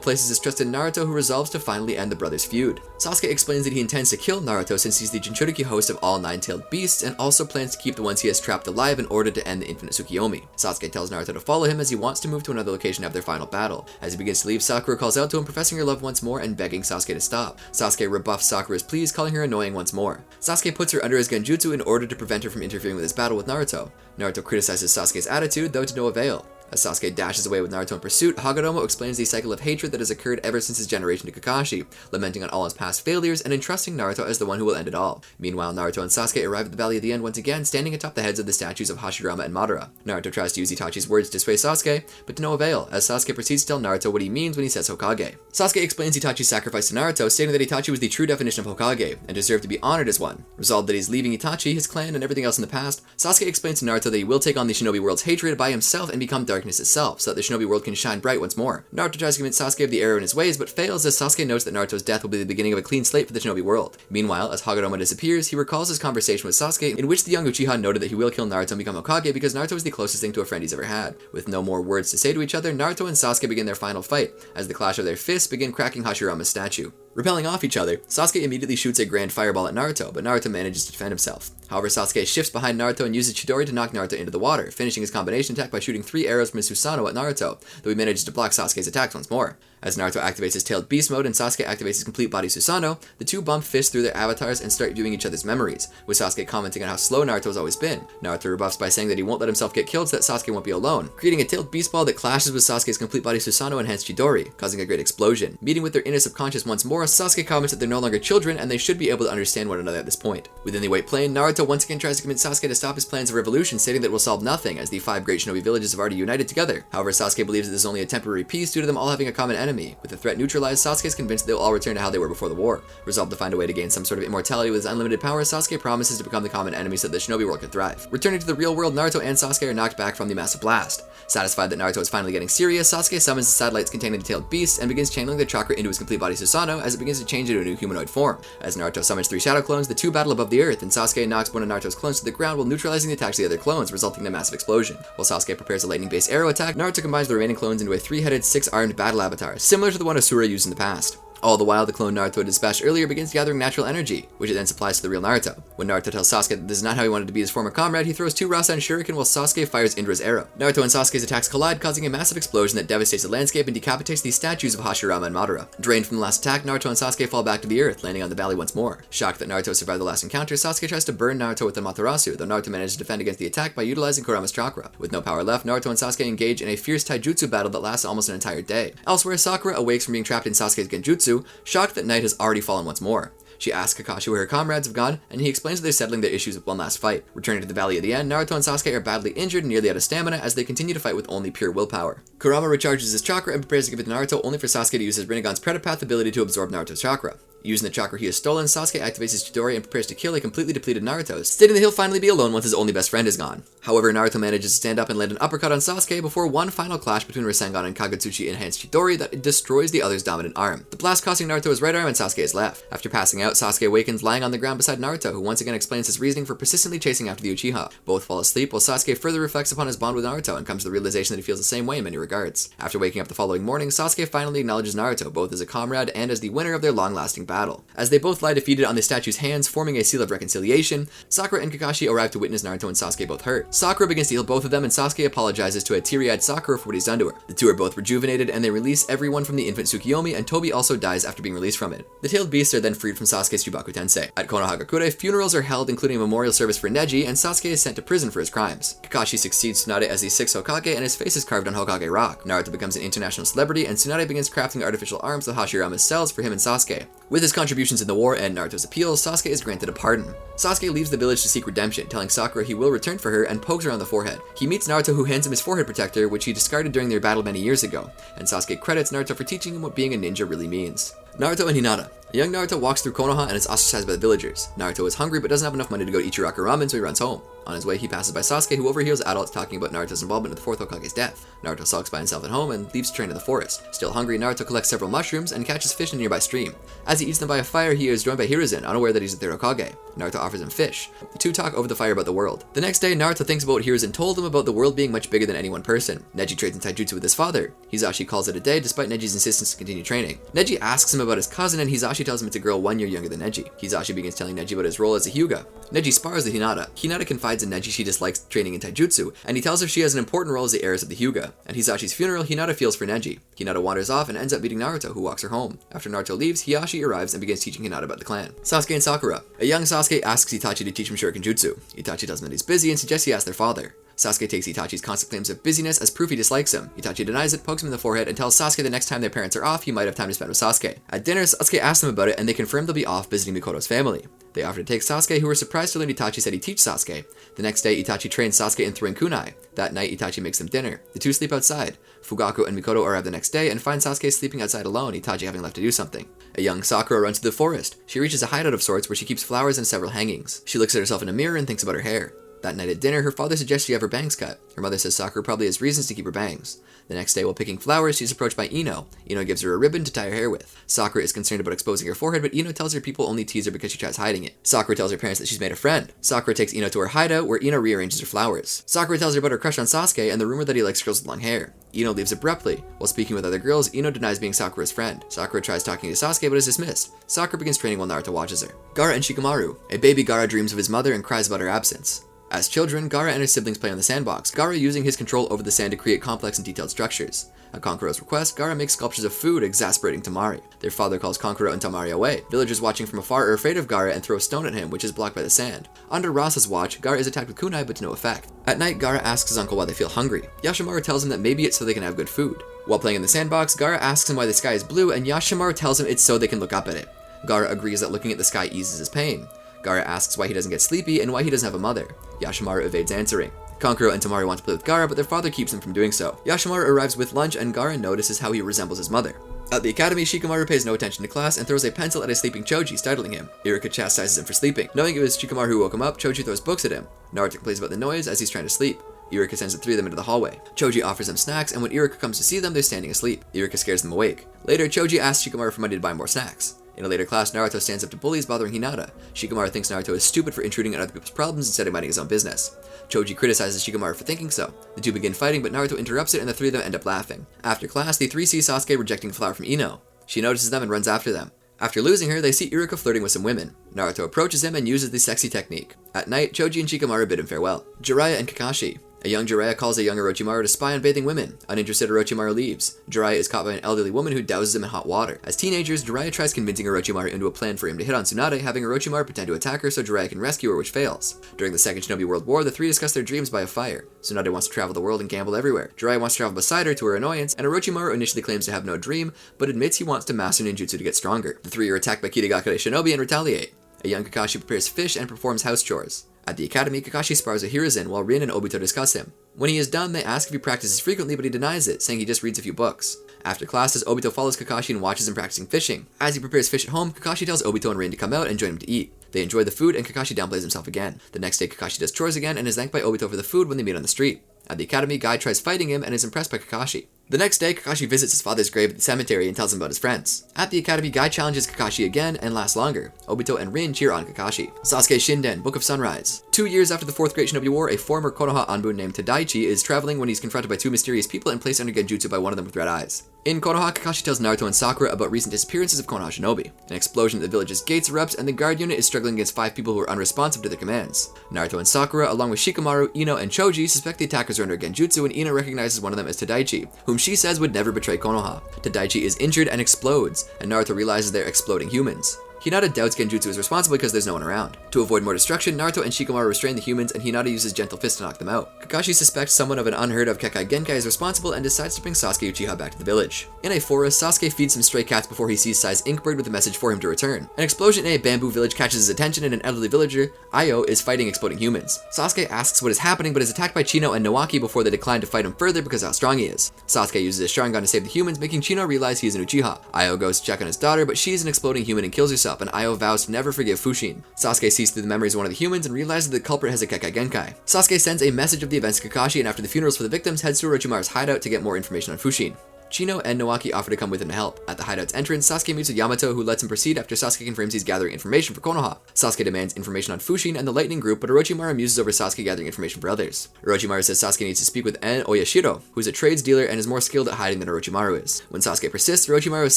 places his trust in Naruto, who resolves to finally end the brothers' feud. Sasuke explains that he intends to kill Naruto since he's the Jinchuriki host of all 9 Tailed Beasts, and also plans to keep the ones he has trapped alive in order to end the Infinite Tsukiyomi. Sasuke tells Naruto to follow him as he wants to move to another location to have their final battle. As he begins to leave, Sakura calls out to him, professing her love once more and begging Sasuke to stop. Sasuke rebuffs Sakura's pleas, calling her annoying once more. Sasuke puts her under his genjutsu in order to prevent her from interfering with his battle with Naruto. Naruto criticizes Sasuke's attitude, though to no avail. As Sasuke dashes away with Naruto in pursuit, Hagoromo explains the cycle of hatred that has occurred ever since his generation to Kakashi, lamenting on all his past failures and entrusting Naruto as the one who will end it all. Meanwhile, Naruto and Sasuke arrive at the Valley of the End once again, standing atop the heads of the statues of Hashirama and Madara. Naruto tries to use Itachi's words to sway Sasuke, but to no avail, as Sasuke proceeds to tell Naruto what he means when he says Hokage. Sasuke explains Itachi's sacrifice to Naruto, stating that Itachi was the true definition of Hokage, and deserved to be honored as one. Resolved that he's leaving Itachi, his clan, and everything else in the past, Sasuke explains to Naruto that he will take on the shinobi world's hatred by himself and become darkness itself, so that the shinobi world can shine bright once more. Naruto tries to convince Sasuke of the error in his ways, but fails as Sasuke notes that Naruto's death will be the beginning of a clean slate for the shinobi world. Meanwhile, as Hagoromo disappears, he recalls his conversation with Sasuke, in which the young Uchiha noted that he will kill Naruto and become Hokage because Naruto is the closest thing to a friend he's ever had. With no more words to say to each other, Naruto and Sasuke begin their final fight, as the clash of their fists begin cracking Hashirama's statue. Repelling off each other, Sasuke immediately shoots a grand fireball at Naruto, but Naruto manages to defend himself. However, Sasuke shifts behind Naruto and uses Chidori to knock Naruto into the water, finishing his combination attack by shooting 3 arrows from his Susanoo at Naruto, though he manages to block Sasuke's attacks once more. As Naruto activates his Tailed Beast mode and Sasuke activates his complete body Susanoo, the two bump fists through their avatars and start viewing each other's memories, with Sasuke commenting on how slow Naruto has always been. Naruto rebuffs by saying that he won't let himself get killed so that Sasuke won't be alone, creating a Tailed Beast ball that clashes with Sasuke's complete body Susanoo and hence Chidori, causing a great explosion. Meeting with their inner subconscious once more, Sasuke comments that they're no longer children and they should be able to understand one another at this point. Within the White Plain, Naruto once again tries to convince Sasuke to stop his plans of revolution, stating that it will solve nothing as the 5 great shinobi villages have already united together. However, Sasuke believes that this is only a temporary peace due to them all having a common enemy enemy. With the threat neutralized, Sasuke is convinced they'll all return to how they were before the war. Resolved to find a way to gain some sort of immortality with his unlimited power, Sasuke promises to become the common enemy so that the Shinobi world could thrive. Returning to the real world, Naruto and Sasuke are knocked back from the massive blast. Satisfied that Naruto is finally getting serious, Sasuke summons the satellites containing the tailed beasts and begins channeling the chakra into his complete body Susanoo as it begins to change into a new humanoid form. As Naruto summons 3 shadow clones, the two battle above the earth, and Sasuke knocks one of Naruto's clones to the ground while neutralizing the attacks of the other clones, resulting in a massive explosion. While Sasuke prepares a lightning-based arrow attack, Naruto combines the remaining clones into a 3-headed, 6-armed battle avatar, similar to the one Asura used in the past. All the while, the clone Naruto had dispatched earlier begins gathering natural energy, which it then supplies to the real Naruto. When Naruto tells Sasuke that this is not how he wanted to be his former comrade, he throws 2 Rasen Shuriken while Sasuke fires Indra's arrow. Naruto and Sasuke's attacks collide, causing a massive explosion that devastates the landscape and decapitates the statues of Hashirama and Madara. Drained from the last attack, Naruto and Sasuke fall back to the earth, landing on the valley once more. Shocked that Naruto survived the last encounter, Sasuke tries to burn Naruto with the Matarasu, though Naruto manages to defend against the attack by utilizing Kurama's chakra. With no power left, Naruto and Sasuke engage in a fierce taijutsu battle that lasts almost an entire day. Elsewhere, Sakura awakes from being trapped in Sasuke's genjutsu, shocked that night has already fallen once more. She asks Kakashi where her comrades have gone, and he explains that they're settling their issues with one last fight. Returning to the valley at the end, Naruto and Sasuke are badly injured and nearly out of stamina as they continue to fight with only pure willpower. Kurama recharges his chakra and prepares to give it to Naruto, only for Sasuke to use his Rinnegan's Predapath ability to absorb Naruto's chakra. Using the chakra he has stolen, Sasuke activates his Chidori and prepares to kill a completely depleted Naruto, stating that he'll finally be alone once his only best friend is gone. However, Naruto manages to stand up and land an uppercut on Sasuke before one final clash between Rasengan and Kagutsuchi enhanced Chidori that destroys the other's dominant arm. The blast costing Naruto his right arm and Sasuke his left. After passing out, Sasuke awakens lying on the ground beside Naruto, who once again explains his reasoning for persistently chasing after the Uchiha. Both fall asleep while Sasuke further reflects upon his bond with Naruto and comes to the realization that he feels the same way in many regards. After waking up the following morning, Sasuke finally acknowledges Naruto, both as a comrade and as the winner of their long-lasting battle. As they both lie defeated on the statue's hands, forming a seal of reconciliation, Sakura and Kakashi arrive to witness Naruto and Sasuke both hurt. Sakura begins to heal both of them, and Sasuke apologizes to a teary-eyed Sakura for what he's done to her. The two are both rejuvenated, and they release everyone from the infant Tsukiyomi, and Tobi also dies after being released from it. The tailed beasts are then freed from Sasuke's Jubaku Tensei. At Konoha Crush, funerals are held, including a memorial service for Neji, and Sasuke is sent to prison for his crimes. Kakashi succeeds Tsunade as the 6th Hokage, and his face is carved on Hokage Rock. Naruto becomes an international celebrity, and Tsunade begins crafting artificial arms that Hashirama sells for him and Sasuke. With his contributions in the war and Naruto's appeals, Sasuke is granted a pardon. Sasuke leaves the village to seek redemption, telling Sakura he will return for her and pokes her on the forehead. He meets Naruto, who hands him his forehead protector, which he discarded during their battle many years ago, and Sasuke credits Naruto for teaching him what being a ninja really means. Naruto and Hinata. A young Naruto walks through Konoha and is ostracized by the villagers. Naruto is hungry but doesn't have enough money to go to Ichiraku Ramen, so he runs home. On his way, he passes by Sasuke, who overhears adults talking about Naruto's involvement in the Fourth Hokage's death. Naruto sulks by himself at home and leaves to train in the forest. Still hungry, Naruto collects several mushrooms and catches fish in a nearby stream. As he eats them by a fire, he is joined by Hiruzen, unaware that he's the Third Hokage. Naruto offers him fish. The two talk over the fire about the world. The next day, Naruto thinks about what Hiruzen told him about the world being much bigger than any one person. Neji trades in taijutsu with his father. Hizashi calls it a day despite Neji's insistence to continue training. Neji asks him about his cousin, and Hizashi tells him it's a girl 1 year younger than Neji. Hizashi begins telling Neji about his role as a Hyuga. Neji spars with Hinata. Hinata confides in Neji she dislikes training in taijutsu, and he tells her she has an important role as the heiress of the Hyuga. At Hizashi's funeral, Hinata feels for Neji. Hinata wanders off and ends up meeting Naruto, who walks her home. After Naruto leaves, Hiyashi arrives and begins teaching Hinata about the clan. Sasuke and Sakura. A young Sasuke asks Itachi to teach him Shuriken Jutsu. Itachi tells him that he's busy and suggests he ask their father. Sasuke takes Itachi's constant claims of busyness as proof he dislikes him. Itachi denies it, pokes him in the forehead, and tells Sasuke the next time their parents are off, he might have time to spend with Sasuke. At dinner, Sasuke asks them about it, and they confirm they'll be off visiting Mikoto's family. They offer to take Sasuke, who are surprised to learn Itachi said he'd teach Sasuke. The next day, Itachi trains Sasuke in throwing kunai. That night, Itachi makes them dinner. The two sleep outside. Fugaku and Mikoto arrive the next day and find Sasuke sleeping outside alone, Itachi having left to do something. A young Sakura runs to the forest. She reaches a hideout of sorts where she keeps flowers and several hangings. She looks at herself in a mirror and thinks about her hair. That night at dinner, her father suggests she have her bangs cut. Her mother says Sakura probably has reasons to keep her bangs. The next day, while picking flowers, she's approached by Ino. Ino gives her a ribbon to tie her hair with. Sakura is concerned about exposing her forehead, but Ino tells her people only tease her because she tries hiding it. Sakura tells her parents that she's made a friend. Sakura takes Ino to her hideout, where Ino rearranges her flowers. Sakura tells her about her crush on Sasuke and the rumor that he likes girls with long hair. Ino leaves abruptly. While speaking with other girls, Ino denies being Sakura's friend. Sakura tries talking to Sasuke, but is dismissed. Sakura begins training while Naruto watches her. Gaara and Shikamaru. A baby Gaara dreams of his mother and cries about her absence. As children, Gaara and his siblings play on the sandbox, Gaara using his control over the sand to create complex and detailed structures. At Kankuro's request, Gaara makes sculptures of food, exasperating Tamari. Their father calls Kankuro and Tamari away. Villagers watching from afar are afraid of Gaara and throw a stone at him, which is blocked by the sand. Under Rasa's watch, Gaara is attacked with kunai, but to no effect. At night, Gaara asks his uncle why they feel hungry. Yashimaru tells him that maybe it's so they can have good food. While playing in the sandbox, Gaara asks him why the sky is blue, and Yashimaru tells him it's so they can look up at it. Gaara agrees that looking at the sky eases his pain. Gaara asks why he doesn't get sleepy and why he doesn't have a mother. Yashimaru evades answering. Kankuro and Tamari want to play with Gaara, but their father keeps them from doing so. Yashimaru arrives with lunch, and Gaara notices how he resembles his mother. At the academy, Shikamaru pays no attention to class and throws a pencil at a sleeping Choji, startling him. Iruka chastises him for sleeping. Knowing it was Shikamaru who woke him up, Choji throws books at him. Naruto complains about the noise as he's trying to sleep. Iruka sends the three of them into the hallway. Choji offers them snacks, and when Iruka comes to see them, they're standing asleep. Iruka scares them awake. Later, Choji asks Shikamaru for money to buy more snacks. In a later class, Naruto stands up to bullies bothering Hinata. Shikamaru thinks Naruto is stupid for intruding on other people's problems instead of minding his own business. Choji criticizes Shikamaru for thinking so. The two begin fighting, but Naruto interrupts it and the three of them end up laughing. After class, the three see Sasuke rejecting a flower from Ino. She notices them and runs after them. After losing her, they see Iruka flirting with some women. Naruto approaches him and uses the sexy technique. At night, Choji and Shikamaru bid him farewell. Jiraiya and Kakashi. A young Jiraiya calls a young Orochimaru to spy on bathing women. Uninterested, Orochimaru leaves. Jiraiya is caught by an elderly woman who douses him in hot water. As teenagers, Jiraiya tries convincing Orochimaru into a plan for him to hit on Tsunade, having Orochimaru pretend to attack her so Jiraiya can rescue her, which fails. During the Second Shinobi World War, the three discuss their dreams by a fire. Tsunade wants to travel the world and gamble everywhere. Jiraiya wants to travel beside her to her annoyance, and Orochimaru initially claims to have no dream, but admits he wants to master ninjutsu to get stronger. The three are attacked by Kitagakude Shinobi and retaliate. A young Kakashi prepares fish and performs house chores. At the academy, Kakashi spars with Hiruzen while Rin and Obito discuss him. When he is done, they ask if he practices frequently, but he denies it, saying he just reads a few books. After classes, Obito follows Kakashi and watches him practicing fishing. As he prepares fish at home, Kakashi tells Obito and Rin to come out and join him to eat. They enjoy the food, and Kakashi downplays himself again. The next day, Kakashi does chores again and is thanked by Obito for the food when they meet on the street. At the academy, Guy tries fighting him and is impressed by Kakashi. The next day, Kakashi visits his father's grave at the cemetery and tells him about his friends. At the academy, Guy challenges Kakashi again and lasts longer. Obito and Rin cheer on Kakashi. Sasuke Shinden, Book of Sunrise. 2 years after the Fourth Great Shinobi War, a former Konoha Anbu named Tadaichi is traveling when he's confronted by two mysterious people and placed under genjutsu by one of them with red eyes. In Konoha, Kakashi tells Naruto and Sakura about recent disappearances of Konoha Shinobi. An explosion at the village's gates erupts, and the guard unit is struggling against 5 people who are unresponsive to their commands. Naruto and Sakura, along with Shikamaru, Ino, and Choji, suspect the attackers are under genjutsu, and Ino recognizes one of them as Tadaichi, whom she says would never betray Konoha. Tadaichi is injured and explodes, and Naruto realizes they're exploding humans. Hinata doubts genjutsu is responsible because there's no one around. To avoid more destruction, Naruto and Shikamaru restrain the humans, and Hinata uses Gentle Fist to knock them out. Kakashi suspects someone of an unheard of Kekai Genkai is responsible and decides to bring Sasuke Uchiha back to the village. In a forest, Sasuke feeds some stray cats before he sees Sai's Inkbird with a message for him to return. An explosion in a bamboo village catches his attention, and an elderly villager, Ayo, is fighting exploding humans. Sasuke asks what is happening, but is attacked by Chino and Nawaki before they decline to fight him further because of how strong he is. Sasuke uses his Sharingan to save the humans, making Chino realize he is an Uchiha. Ayo goes to check on his daughter, but she's an exploding human and kills herself, and Ayo vows to never forgive Fushin. Sasuke sees through the memories of one of the humans and realizes that the culprit has a Kekai Genkai. Sasuke sends a message of the events to Kakashi, and after the funerals for the victims, heads to Orochimaru's hideout to get more information on Fushin. Chino and Nawaki offer to come with him to help. At the hideout's entrance, Sasuke meets with Yamato, who lets him proceed after Sasuke confirms he's gathering information for Konoha. Sasuke demands information on Fushin and the Lightning Group, but Orochimaru muses over Sasuke gathering information for others. Orochimaru says Sasuke needs to speak with En Oyashiro, who's a trades dealer and is more skilled at hiding than Orochimaru is. When Sasuke persists, Orochimaru is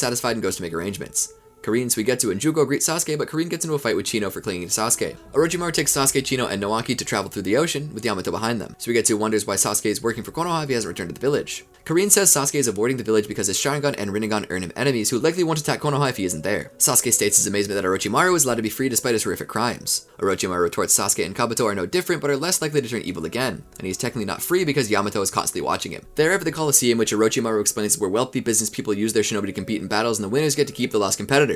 satisfied and goes to make arrangements. Karin, Suigetsu, and Jūgo greet Sasuke, but Karin gets into a fight with Chino for clinging to Sasuke. Orochimaru takes Sasuke, Chino, and Nawaki to travel through the ocean, with Yamato behind them. Suigetsu wonders why Sasuke is working for Konoha if he hasn't returned to the village. Karin says Sasuke is avoiding the village because his Sharingan and Rinnegan earn him enemies who likely won't attack Konoha if he isn't there. Sasuke states his amazement that Orochimaru is allowed to be free despite his horrific crimes. Orochimaru retorts Sasuke and Kabuto are no different but are less likely to turn evil again, and he's technically not free because Yamato is constantly watching him. They're at the Colosseum, which Orochimaru explains is where wealthy business people use their shinobi to compete in battles and the winners get to keep the lost competitors.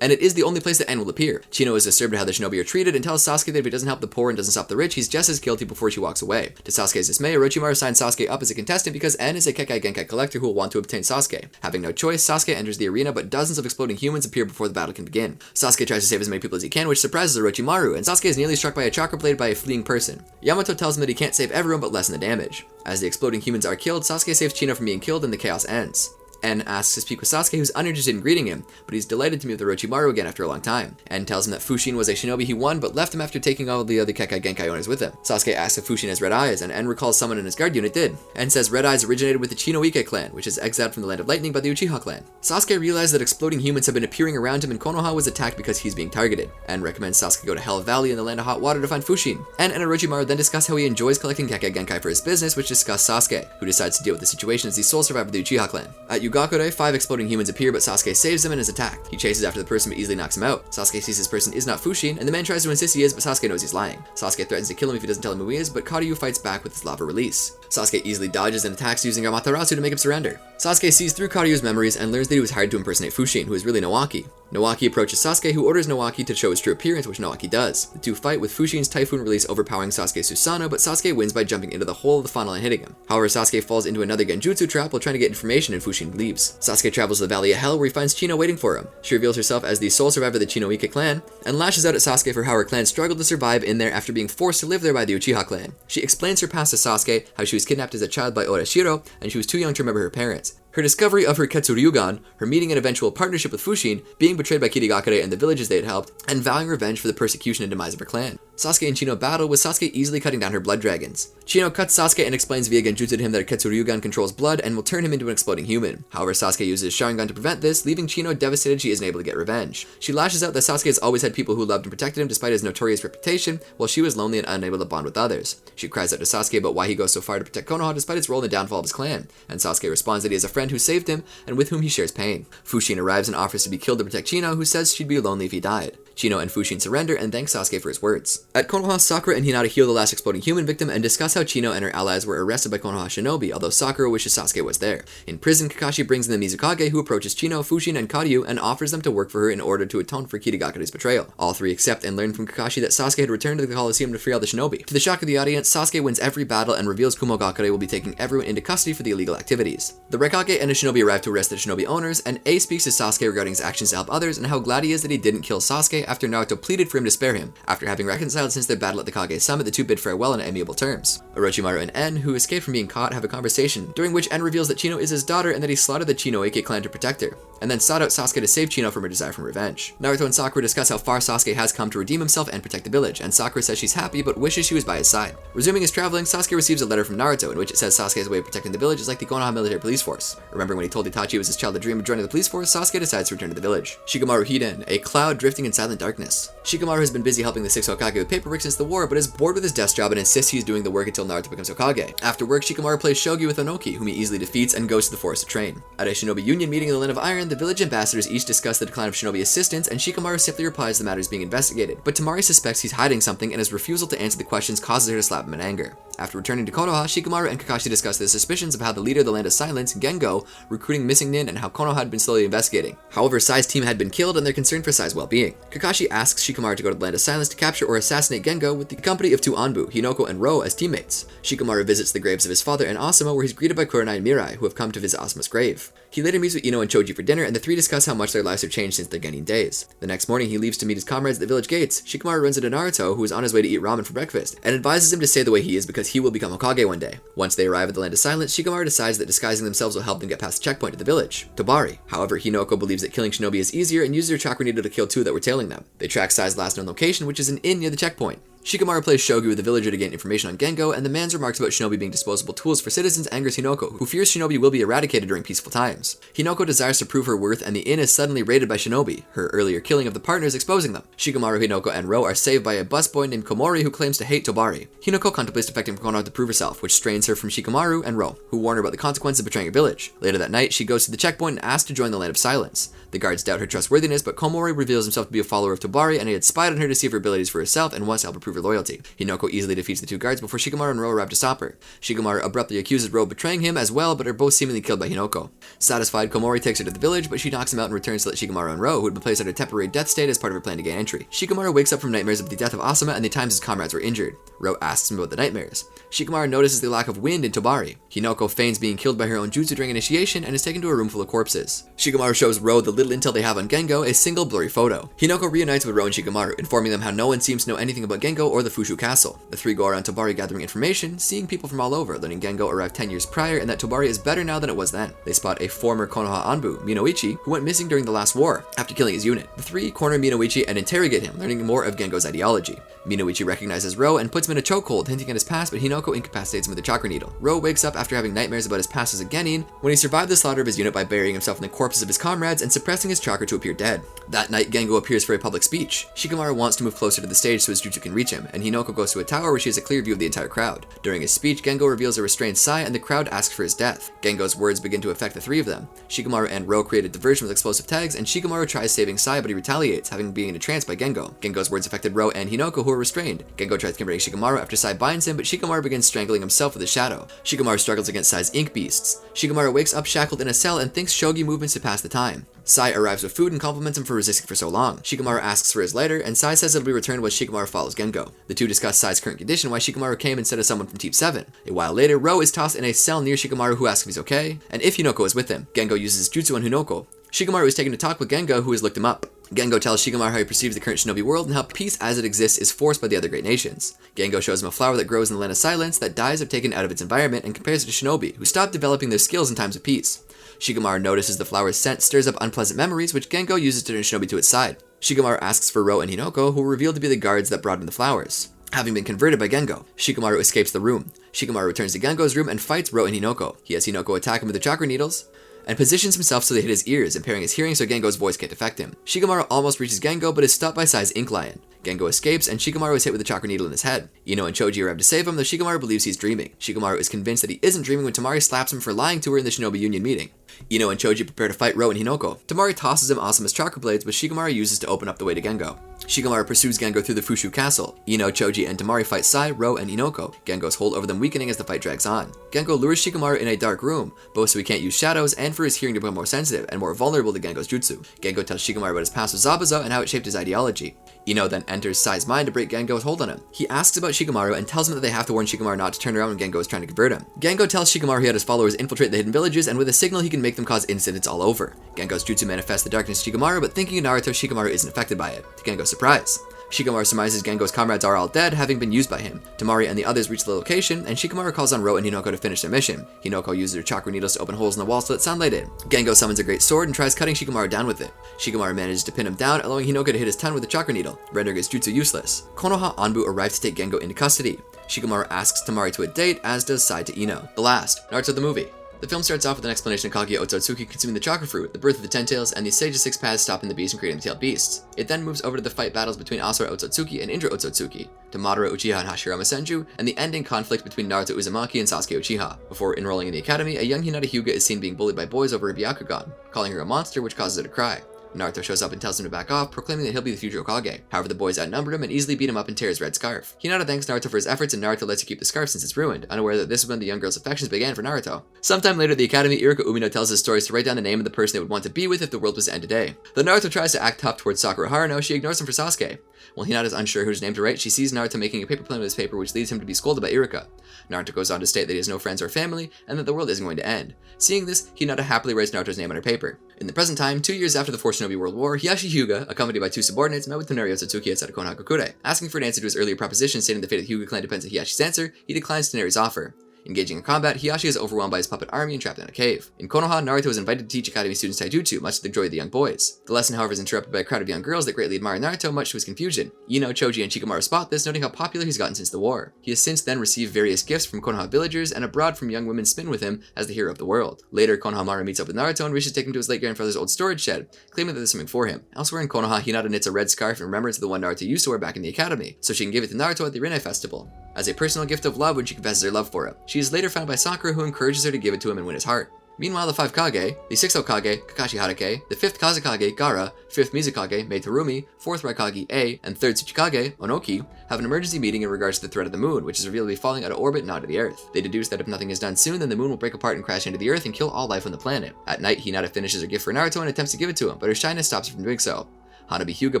And it is the only place that En will appear. Chino is disturbed at how the shinobi are treated and tells Sasuke that if he doesn't help the poor and doesn't stop the rich, he's just as guilty before she walks away. To Sasuke's dismay, Orochimaru signs Sasuke up as a contestant because En is a Kekai Genkai collector who will want to obtain Sasuke. Having no choice, Sasuke enters the arena, but dozens of exploding humans appear before the battle can begin. Sasuke tries to save as many people as he can, which surprises Orochimaru, and Sasuke is nearly struck by a chakra blade by a fleeing person. Yamato tells him that he can't save everyone but lessen the damage. As the exploding humans are killed, Sasuke saves Chino from being killed and the chaos ends. En asks to speak with Sasuke, who's uninterested in greeting him, but he's delighted to meet with Orochimaru again after a long time. En tells him that Fushin was a shinobi he won, but left him after taking all the other Kekai Genkai owners with him. Sasuke asks if Fushin has red eyes, and En recalls someone in his guard unit did. En says red eyes originated with the Chinoike clan, which is exiled from the Land of Lightning by the Uchiha clan. Sasuke realized that exploding humans have been appearing around him, and Konoha was attacked because he's being targeted. En recommends Sasuke go to Hell Valley in the Land of Hot Water to find Fushin. En and Orochimaru then discuss how he enjoys collecting Kekai Genkai for his business, which disgusts Sasuke, who decides to deal with the situation as the sole survivor of the Uchiha clan. At Yugakure, 5 exploding humans appear, but Sasuke saves them and is attacked. He chases after the person but easily knocks him out. Sasuke sees this person is not Fushin, and the man tries to insist he is, but Sasuke knows he's lying. Sasuke threatens to kill him if he doesn't tell him who he is, but Karyu fights back with his lava release. Sasuke easily dodges and attacks using Amaterasu to make him surrender. Sasuke sees through Karyu's memories and learns that he was hired to impersonate Fushin, who is really Nawaki. Naoki approaches Sasuke, who orders Naoki to show his true appearance, which Naoki does. The two fight, with Fushin's Typhoon release overpowering Sasuke's Susanoo, but Sasuke wins by jumping into the hole of the funnel and hitting him. However, Sasuke falls into another Genjutsu trap while trying to get information, and Fushin leaves. Sasuke travels to the Valley of Hell, where he finds Chino waiting for him. She reveals herself as the sole survivor of the Chinoike clan, and lashes out at Sasuke for how her clan struggled to survive in there after being forced to live there by the Uchiha clan. She explains her past to Sasuke, how she was kidnapped as a child by Orashiro, and she was too young to remember her parents. Her discovery of her Ketsuryugan, her meeting and eventual partnership with Fushin, being betrayed by Kirigakure and the villages they had helped, and vowing revenge for the persecution and demise of her clan. Sasuke and Chino battle, with Sasuke easily cutting down her blood dragons. Chino cuts Sasuke and explains via Genjutsu to him that her Ketsuryugan controls blood and will turn him into an exploding human. However, Sasuke uses Sharingan to prevent this, leaving Chino devastated she isn't able to get revenge. She lashes out that Sasuke has always had people who loved and protected him despite his notorious reputation, while she was lonely and unable to bond with others. She cries out to Sasuke about why he goes so far to protect Konoha despite his role in the downfall of his clan, and Sasuke responds that he has a friend who saved him, and with whom he shares pain. Fushin arrives and offers to be killed to protect Chino, who says she'd be lonely if he died. Chino and Fushin surrender and thank Sasuke for his words. At Konoha, Sakura and Hinata heal the last exploding human victim and discuss how Chino and her allies were arrested by Konoha Shinobi, although Sakura wishes Sasuke was there. In prison, Kakashi brings in the Mizukage, who approaches Chino, Fushin, and Karyu and offers them to work for her in order to atone for Kirigakure's betrayal. All three accept and learn from Kakashi that Sasuke had returned to the Colosseum to free all the Shinobi. To the shock of the audience, Sasuke wins every battle and reveals Kumogakure will be taking everyone into custody for the illegal activities. The Raikage and the Shinobi arrive to arrest the Shinobi owners, and A speaks to Sasuke regarding his actions to help others and how glad he is that he didn't kill Sasuke after Naruto pleaded for him to spare him. After having reconciled since their battle at the Kage Summit, the two bid farewell on amiable terms. Orochimaru and En, who escaped from being caught, have a conversation, during which En reveals that Chino is his daughter and that he slaughtered the Chinoike clan to protect her, and then sought out Sasuke to save Chino from her desire for revenge. Naruto and Sakura discuss how far Sasuke has come to redeem himself and protect the village, and Sakura says she's happy but wishes she was by his side. Resuming his traveling, Sasuke receives a letter from Naruto in which it says Sasuke's way of protecting the village is like the Konoha military police force. Remembering when he told Itachi it was his childhood dream of joining the police force, Sasuke decides to return to the village. Shikamaru Hiden, a cloud drifting in silent darkness. Shikamaru has been busy helping the 6th Hokage with paperwork since the war, but is bored with his desk job and insists he's doing the work until Naruto becomes Hokage. After work, Shikamaru plays shogi with Onoki, whom he easily defeats, and goes to the forest to train. At a Shinobi Union meeting in the Land of Iron, the village ambassadors each discuss the decline of Shinobi assistance, and Shikamaru simply replies the matter is being investigated, but Temari suspects he's hiding something, and his refusal to answer the questions causes her to slap him in anger. After returning to Konoha, Shikamaru and Kakashi discuss their suspicions of how the leader of the Land of Silence, Gengo, recruiting missing nin and how Konoha had been slowly investigating. However, Sai's team had been killed and they're concerned for Sai's well-being. Kakashi asks Shikamaru to go to the Land of Silence to capture or assassinate Gengo with the company of two Anbu, Hinoko and Ro, as teammates. Shikamaru visits the graves of his father and Asuma, where he's greeted by Kurenai and Mirai, who have come to visit Asuma's grave. He later meets with Ino and Choji for dinner, and the three discuss how much their lives have changed since their Genin days. The next morning, he leaves to meet his comrades at the village gates. Shikamaru runs into Naruto, who is on his way to eat ramen for breakfast, and advises him to stay the way he is because he will become Hokage one day. Once they arrive at the Land of Silence, Shikamaru decides that disguising themselves will help them get past the checkpoint to the village, Tobari. However, Hinoko believes that killing Shinobi is easier and uses her chakra needle to kill two that were tailing them. They track Sai's last known location, which is an inn near the checkpoint. Shikamaru plays shogi with the villager to gain information on Gengo, and the man's remarks about Shinobi being disposable tools for citizens angers Hinoko, who fears Shinobi will be eradicated during peaceful times. Hinoko desires to prove her worth, and the inn is suddenly raided by Shinobi, her earlier killing of the partners exposing them. Shikamaru, Hinoko, and Ro are saved by a busboy named Komori who claims to hate Tobari. Hinoko contemplates defecting from Konoha to prove herself, which strains her from Shikamaru and Ro, who warn her about the consequences of betraying her village. Later that night, she goes to the checkpoint and asks to join the Land of Silence. The guards doubt her trustworthiness, but Komori reveals himself to be a follower of Tobari, and he had spied on her to see her abilities for herself and wants to help her prove her loyalty. Hinoko easily defeats the two guards before Shikamaru and Ro arrive to stop her. Shikamaru abruptly accuses Ro of betraying him as well, but are both seemingly killed by Hinoko. Satisfied, Komori takes her to the village, but she knocks him out and returns to let Shikamaru and Ro, who had been placed under temporary death state as part of her plan to gain entry. Shikamaru wakes up from nightmares of the death of Asuma and the times his comrades were injured. Ro asks him about the nightmares. Shikamaru notices the lack of wind in Tobari. Hinoko feigns being killed by her own jutsu during initiation and is taken to a room full of corpses. Shikamaru shows Ro the little intel they have on Gengo, a single blurry photo. Hinoko reunites with Ro and Shikamaru, informing them how no one seems to know anything about Gengo or the Fushu Castle. The three go around Tobari gathering information, seeing people from all over, learning Gengo arrived 10 years prior and that Tobari is better now than it was then. They spot a former Konoha Anbu, Minoichi, who went missing during the last war, after killing his unit. The three corner Minoichi and interrogate him, learning more of Gengo's ideology. Minoichi recognizes Ro and puts him in a chokehold, hinting at his past, but Hinoko incapacitates him with a chakra needle. Ro wakes up after having nightmares about his past as a Genin, when he survived the slaughter of his unit by burying himself in the corpses of his comrades and suppressing his chakra to appear dead. That night, Gengo appears for a public speech. Shikamaru wants to move closer to the stage so his jutsu can reach reach him, and Hinoko goes to a tower where she has a clear view of the entire crowd. During his speech, Gengo reveals a restrained Sai, and the crowd asks for his death. Gengo's words begin to affect the three of them. Shikamaru and Ro create a diversion with explosive tags, and Shikamaru tries saving Sai, but he retaliates, having been entranced by Gengo. Gengo's words affected Ro and Hinoko, who are restrained. Gengo tries converting Shikamaru after Sai binds him, but Shikamaru begins strangling himself with a shadow. Shikamaru struggles against Sai's ink beasts. Shikamaru wakes up shackled in a cell and thinks shogi movements to pass the time. Sai arrives with food and compliments him for resisting for so long. Shikamaru asks for his lighter, and Sai says it'll be returned once Shikamaru follows Gengo. The two discuss Sai's current condition, why Shikamaru came instead of someone from Team 7. A while later, Ro is tossed in a cell near Shikamaru, who asks if he's okay, and if Hinoko is with him. Gengo uses jutsu on Hinoko. Shikamaru is taken to talk with Gengo, who has looked him up. Gengo tells Shikamaru how he perceives the current shinobi world and how peace as it exists is forced by the other great nations. Gengo shows him a flower that grows in the land of silence that dies if taken out of its environment and compares it to shinobi, who stop developing their skills in times of peace. Shikamaru notices the flower's scent stirs up unpleasant memories, which Gengo uses to turn shinobi to its side. Shikamaru asks for Ro and Hinoko, who are revealed to be the guards that brought in the flowers. Having been converted by Gengo, Shikamaru escapes the room. Shikamaru returns to Gengo's room and fights Ro and Hinoko. He has Hinoko attack him with the chakra needles, and positions himself so they hit his ears, impairing his hearing so Gengo's voice can't affect him. Shikamaru almost reaches Gengo, but is stopped by Sai's ink lion. Gengo escapes, and Shikamaru is hit with a chakra needle in his head. Ino and Choji arrive to save him, though Shikamaru believes he's dreaming. Shikamaru is convinced that he isn't dreaming when Tamari slaps him for lying to her in the Shinobi Union meeting. Ino and Choji prepare to fight Ro and Hinoko. Tamari tosses him Asuma's chakra blades, which Shikamaru uses to open up the way to Gengo. Shikamaru pursues Gengo through the Fushu Castle. Ino, Choji, and Tamari fight Sai, Ro, and Hinoko. Gengo's hold over them weakening as the fight drags on. Gengo lures Shikamaru in a dark room, both so he can't use shadows and for his hearing to become more sensitive and more vulnerable to Gengo's jutsu. Gengo tells Shikamaru about his past with Zabuza and how it shaped his ideology. Ino then enters Sai's mind to break Gengo's hold on him. He asks about Shikamaru and tells him that they have to warn Shikamaru not to turn around when Gengo is trying to convert him. Gengo tells Shikamaru he had his followers infiltrate the hidden villages, and with a signal he can make them cause incidents all over. Gengo's jutsu manifests the darkness to Shikamaru, but thinking of Naruto, Shikamaru isn't affected by it, to Gengo's surprise. Shikamaru surmises Gengo's comrades are all dead, having been used by him. Tamari and the others reach the location, and Shikamaru calls on Ro and Hinoko to finish their mission. Hinoko uses her chakra needles to open holes in the wall to let sunlight in. Gengo summons a great sword and tries cutting Shikamaru down with it. Shikamaru manages to pin him down, allowing Hinoko to hit his tongue with the chakra needle, rendering his jutsu useless. Konoha Anbu arrives to take Gengo into custody. Shikamaru asks Tamari to a date, as does Sai to Ino. The last, Naruto the movie. The film starts off with an explanation of Kage Otsutsuki consuming the chakra fruit, the birth of the Ten Tails, and the Sage of Six Paths stopping the beast and creating the tailed beasts. It then moves over to the fight battles between Asura Otsutsuki and Indra Otsutsuki, to Madara Uchiha and Hashirama Senju, and the ending conflict between Naruto Uzumaki and Sasuke Uchiha. Before enrolling in the academy, a young Hinata Hyuga is seen being bullied by boys over a Byakuya Gang, calling her a monster, which causes her to cry. Naruto shows up and tells him to back off, proclaiming that he'll be the future Hokage. However, the boys outnumber him and easily beat him up and tear his red scarf. Hinata thanks Naruto for his efforts, and Naruto lets her keep the scarf since it's ruined, unaware that this is when the young girl's affections began for Naruto. Sometime later at the academy, Iruka Umino tells his stories to write down the name of the person they would want to be with if the world was to end today. Though Naruto tries to act tough towards Sakura Haruno, she ignores him for Sasuke. While Hinata is unsure whose name to write, she sees Naruto making a paper plane with his paper, which leads him to be scolded by Iruka. Naruto goes on to state that he has no friends or family, and that the world isn't going to end. Seeing this, Hinata happily writes Naruto's name on her paper. In the present time, 2 years after the Fourth Shinobi World War, Hiyashi Hyuga, accompanied by two subordinates, met with Tonari Otsutsuki outside of Konoha Crush. Asking for an answer to his earlier proposition stating the fate of the Hyuga clan depends on Hiyashi's answer, he declines Tonari's offer. Engaging in combat, Hiyashi is overwhelmed by his puppet army and trapped in a cave. In Konoha, Naruto is invited to teach academy students taijutsu, much to the joy of the young boys. The lesson, however, is interrupted by a crowd of young girls that greatly admire Naruto, much to his confusion. Ino, Choji, and Shikamaru spot this, noting how popular he's gotten since the war. He has since then received various gifts from Konoha villagers and abroad from young women spin with him as the hero of the world. Later, Konohamaru meets up with Naruto and wishes to take him to his late grandfather's old storage shed, claiming that there's something for him. Elsewhere in Konoha, Hinata knits a red scarf in remembrance of the one Naruto used to wear back in the academy, so she can give it to Naruto at the Rinne festival, as a personal gift of love when she confesses her love for him. She is later found by Sakura, who encourages her to give it to him and win his heart. Meanwhile, the 5 Kage, the 6th Hokage, Kakashi Hatake, the 5th Kazekage, Gaara, 5th Mizukage, Meitorumi, 4th Raikage, A, and 3rd Tsuchikage, Onoki, have an emergency meeting in regards to the threat of the moon, which is revealed to be falling out of orbit, not to the Earth. They deduce that if nothing is done soon, then the moon will break apart and crash into the Earth and kill all life on the planet. At night, Hinata finishes her gift for Naruto and attempts to give it to him, but her shyness stops her from doing so. Hanabi Hyuga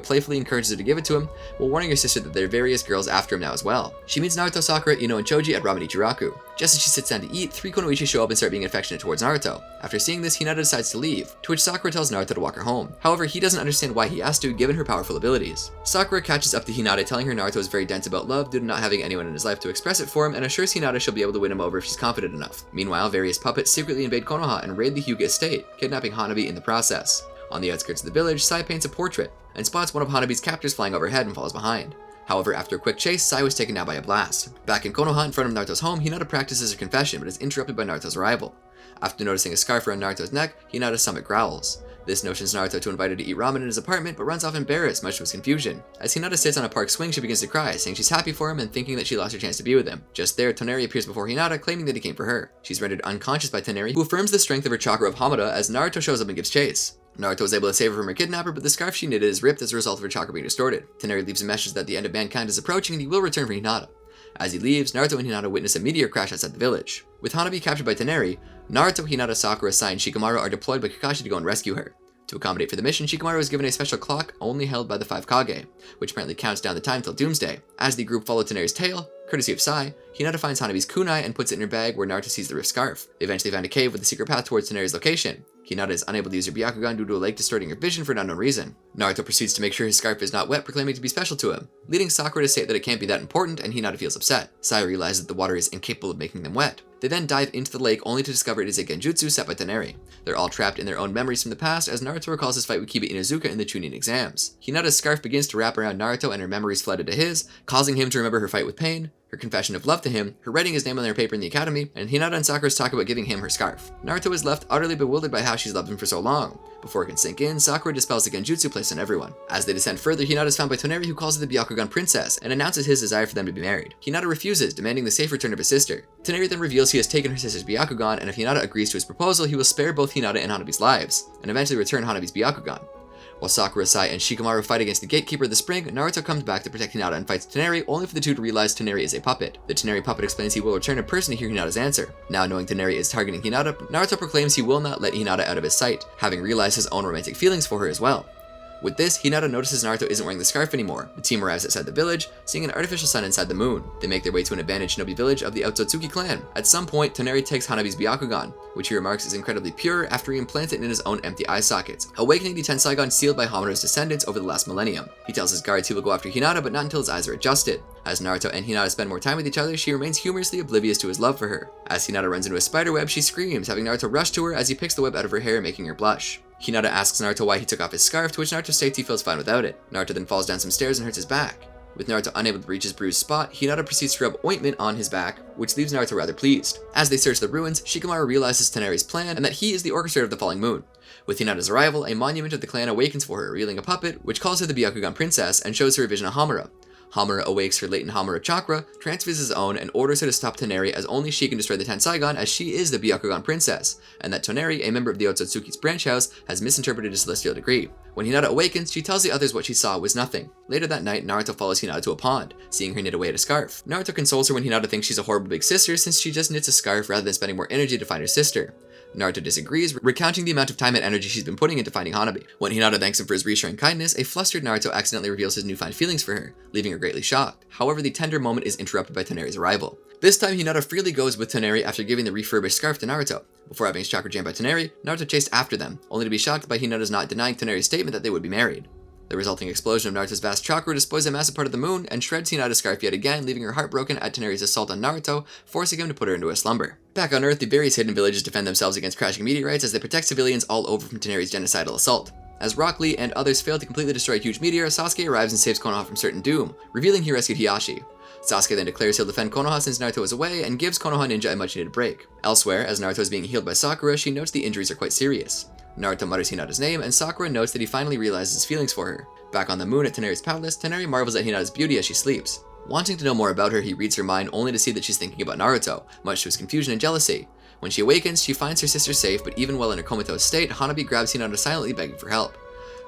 playfully encourages her to give it to him, while warning her sister that there are various girls after him now as well. She meets Naruto, Sakura, Ino, and Choji at Ramen Ichiraku. Just as she sits down to eat, 3 Konoichi show up and start being affectionate towards Naruto. After seeing this, Hinata decides to leave, to which Sakura tells Naruto to walk her home. However, he doesn't understand why he has to, given her powerful abilities. Sakura catches up to Hinata, telling her Naruto is very dense about love due to not having anyone in his life to express it for him, and assures Hinata she'll be able to win him over if she's confident enough. Meanwhile, various puppets secretly invade Konoha and raid the Hyuga estate, kidnapping Hanabi in the process. On the outskirts of the village, Sai paints a portrait, and spots one of Hanabi's captors flying overhead and falls behind. However, after a quick chase, Sai was taken down by a blast. Back in Konoha in front of Naruto's home, Hinata practices her confession, but is interrupted by Naruto's arrival. After noticing a scarf around Naruto's neck, Hinata's stomach growls. This notions Naruto to invite her to eat ramen in his apartment, but runs off embarrassed, much to his confusion. As Hinata sits on a park swing, she begins to cry, saying she's happy for him and thinking that she lost her chance to be with him. Just there, Toneri appears before Hinata, claiming that he came for her. She's rendered unconscious by Toneri, who affirms the strength of her chakra of Hamada as Naruto shows up and gives chase. Naruto is able to save her from her kidnapper, but the scarf she knitted is ripped as a result of her chakra being distorted. Toneri leaves a message that the end of mankind is approaching and he will return for Hinata. As he leaves, Naruto and Hinata witness a meteor crash outside the village. With Hanabi captured by Toneri, Naruto, Hinata, Sakura, Sai, and Shikamaru are deployed by Kakashi to go and rescue her. To accommodate for the mission, Shikamaru is given a special clock only held by the 5 Kage, which apparently counts down the time till doomsday. As the group follow Toneri's tail, courtesy of Sai, Hinata finds Hanabi's kunai and puts it in her bag where Naruto sees the rift scarf. They eventually find a cave with a secret path towards Toneri's location. Hinata is unable to use her Byakugan due to a lake distorting her vision for an unknown reason. Naruto proceeds to make sure his scarf is not wet, proclaiming it to be special to him, leading Sakura to state that it can't be that important, and Hinata feels upset. Sai realizes that the water is incapable of making them wet. They then dive into the lake only to discover it is a genjutsu set by Toneri. They're all trapped in their own memories from the past as Naruto recalls his fight with Kiba Inuzuka in the Chūnin Exams. Hinata's scarf begins to wrap around Naruto and her memories flood into his, causing him to remember her fight with Pain, her confession of love to him, her writing his name on their paper in the academy, and Hinata and Sakura's talk about giving him her scarf. Naruto is left utterly bewildered by how she's loved him for so long. Before it can sink in, Sakura dispels the genjutsu placed on everyone. As they descend further, Hinata is found by Toneri, who calls her the Byakugan princess and announces his desire for them to be married. Hinata refuses, demanding the safe return of his sister. Toneri then reveals he has taken her sister's Byakugan, and if Hinata agrees to his proposal, he will spare both Hinata and Hanabi's lives, and eventually return Hanabi's Byakugan. While Sakura, Sai, and Shikamaru fight against the gatekeeper of the spring, Naruto comes back to protect Hinata and fights Toneri, only for the two to realize Toneri is a puppet. The Toneri puppet explains he will return in person to hear Hinata's answer. Now knowing Toneri is targeting Hinata, Naruto proclaims he will not let Hinata out of his sight, having realized his own romantic feelings for her as well. With this, Hinata notices Naruto isn't wearing the scarf anymore. The team arrives outside the village, seeing an artificial sun inside the moon. They make their way to an abandoned shinobi village of the Akatsuki clan. At some point, Toneri takes Hanabi's Byakugan, which he remarks is incredibly pure after he implants it in his own empty eye sockets, awakening the Tenseigan sealed by Hamura's descendants over the last millennium. He tells his guards he will go after Hinata, but not until his eyes are adjusted. As Naruto and Hinata spend more time with each other, she remains humorously oblivious to his love for her. As Hinata runs into a spider web, she screams, having Naruto rush to her as he picks the web out of her hair, making her blush. Hinata asks Naruto why he took off his scarf, to which Naruto states he feels fine without it. Naruto then falls down some stairs and hurts his back. With Naruto unable to reach his bruised spot, Hinata proceeds to rub ointment on his back, which leaves Naruto rather pleased. As they search the ruins, Shikamaru realizes Toneri's plan and that he is the orchestrator of the falling moon. With Hinata's arrival, a monument of the clan awakens for her, revealing a puppet, which calls her the Byakugan princess and shows her a vision of Hamura. Hamura awakes her latent Hamura chakra, transfers his own, and orders her to stop Toneri as only she can destroy the Tenseigan as she is the Byakugan princess, and that Toneri, a member of the Otsutsuki's branch house, has misinterpreted his celestial decree. When Hinata awakens, she tells the others what she saw was nothing. Later that night, Naruto follows Hinata to a pond, seeing her knit away at a scarf. Naruto consoles her when Hinata thinks she's a horrible big sister since she just knits a scarf rather than spending more energy to find her sister. Naruto disagrees, recounting the amount of time and energy she's been putting into finding Hanabi. When Hinata thanks him for his reassuring kindness, a flustered Naruto accidentally reveals his newfound feelings for her, leaving her greatly shocked. However, the tender moment is interrupted by Toneri's arrival. This time, Hinata freely goes with Toneri after giving the refurbished scarf to Naruto. Before having his chakra jammed by Toneri, Naruto chased after them, only to be shocked by Hinata's not denying Toneri's statement that they would be married. The resulting explosion of Naruto's vast chakra destroys a massive part of the moon and shreds Hinata's scarf yet again, leaving her heartbroken at Toneri's assault on Naruto, forcing him to put her into a slumber. Back on Earth, the various hidden villages defend themselves against crashing meteorites as they protect civilians all over from Toneri's genocidal assault. As Rock Lee and others fail to completely destroy a huge meteor, Sasuke arrives and saves Konoha from certain doom, revealing he rescued Hiashi. Sasuke then declares he'll defend Konoha since Naruto is away and gives Konoha Ninja a much needed break. Elsewhere, as Naruto is being healed by Sakura, she notes the injuries are quite serious. Naruto mutters Hinata's name, and Sakura notes that he finally realizes his feelings for her. Back on the moon at Toneri's palace, Toneri marvels at Hinata's beauty as she sleeps. Wanting to know more about her, he reads her mind only to see that she's thinking about Naruto, much to his confusion and jealousy. When she awakens, she finds her sister safe, but even while in her comatose state, Hanabi grabs Hinata silently begging for help.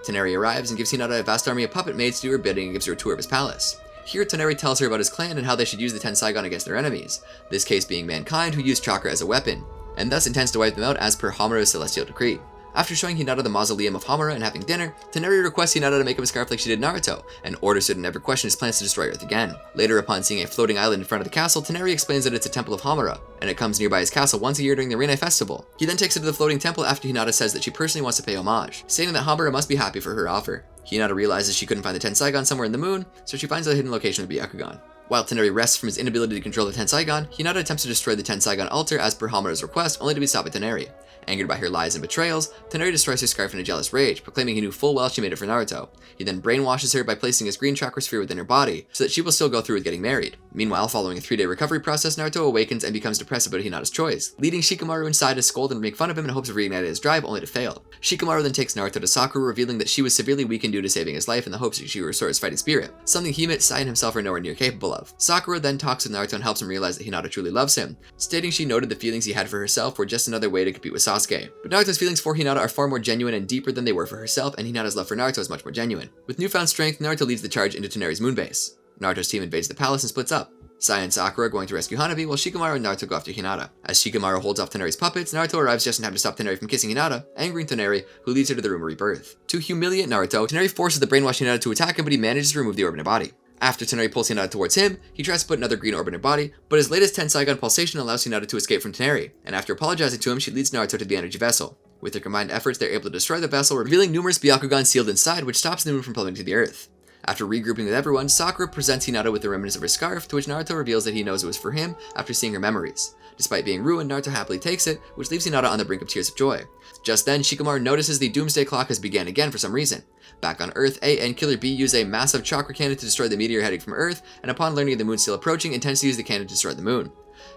Toneri arrives and gives Hinata a vast army of puppet maids to do her bidding and gives her a tour of his palace. Here, Toneri tells her about his clan and how they should use the Tenseigan against their enemies, this case being mankind who used chakra as a weapon, and thus intends to wipe them out as per Hamura's celestial decree. After showing Hinata the mausoleum of Hamura and having dinner, Toneri requests Hinata to make him a scarf like she did Naruto, and orders her to never question his plans to destroy Earth again. Later, upon seeing a floating island in front of the castle, Toneri explains that it's a temple of Hamura, and it comes nearby his castle once a year during the Rinne festival. He then takes her to the floating temple after Hinata says that she personally wants to pay homage, stating that Hamura must be happy for her offer. Hinata realizes she couldn't find the Tenseigan somewhere in the moon, so she finds a hidden location of the Byakugan. While Toneri rests from his inability to control the Tenseigan, Hinata attempts to destroy the Tenseigan altar as per Hamura's request, only to be stopped by Toneri. Angered by her lies and betrayals, Toneri destroys her scarf in a jealous rage, proclaiming he knew full well she made it for Naruto. He then brainwashes her by placing his green chakra sphere within her body, so that she will still go through with getting married. Meanwhile, following a 3-day recovery process, Naruto awakens and becomes depressed about Hinata's choice, leading Shikamaru inside to scold and make fun of him in hopes of reigniting his drive, only to fail. Shikamaru then takes Naruto to Sakura, revealing that she was severely weakened due to saving his life in the hopes that she would restore his fighting spirit, something he admits Sai and himself are nowhere near capable of. Sakura then talks with Naruto and helps him realize that Hinata truly loves him, stating she noted the feelings he had for herself were just another way to compete with Sasuke. But Naruto's feelings for Hinata are far more genuine and deeper than they were for herself, and Hinata's love for Naruto is much more genuine. With newfound strength, Naruto leads the charge into Toneri's moonbase. Naruto's team invades the palace and splits up. Sai and Sakura going to rescue Hanabi, while Shikamaru and Naruto go after Hinata. As Shikamaru holds off Toneri's puppets, Naruto arrives just in time to stop Toneri from kissing Hinata, angering Toneri, who leads her to the room of rebirth. To humiliate Naruto, Toneri forces the brainwashed Hinata to attack him, but he manages to remove the orb in her body. After Toneri pulls Hinata towards him, he tries to put another green orb in her body, but his latest Tenseigan pulsation allows Hinata to escape from Toneri, and after apologizing to him, she leads Naruto to the energy vessel. With their combined efforts, they're able to destroy the vessel, revealing numerous Byakugan sealed inside, which stops the moon from plummeting to the earth. After regrouping with everyone, Sakura presents Hinata with the remnants of her scarf, to which Naruto reveals that he knows it was for him after seeing her memories. Despite being ruined, Naruto happily takes it, which leaves Hinata on the brink of tears of joy. Just then, Shikamaru notices the Doomsday Clock has begun again for some reason. Back on Earth, A and Killer B use a massive chakra cannon to destroy the meteor heading from Earth, and upon learning of the moon still approaching, intends to use the cannon to destroy the moon.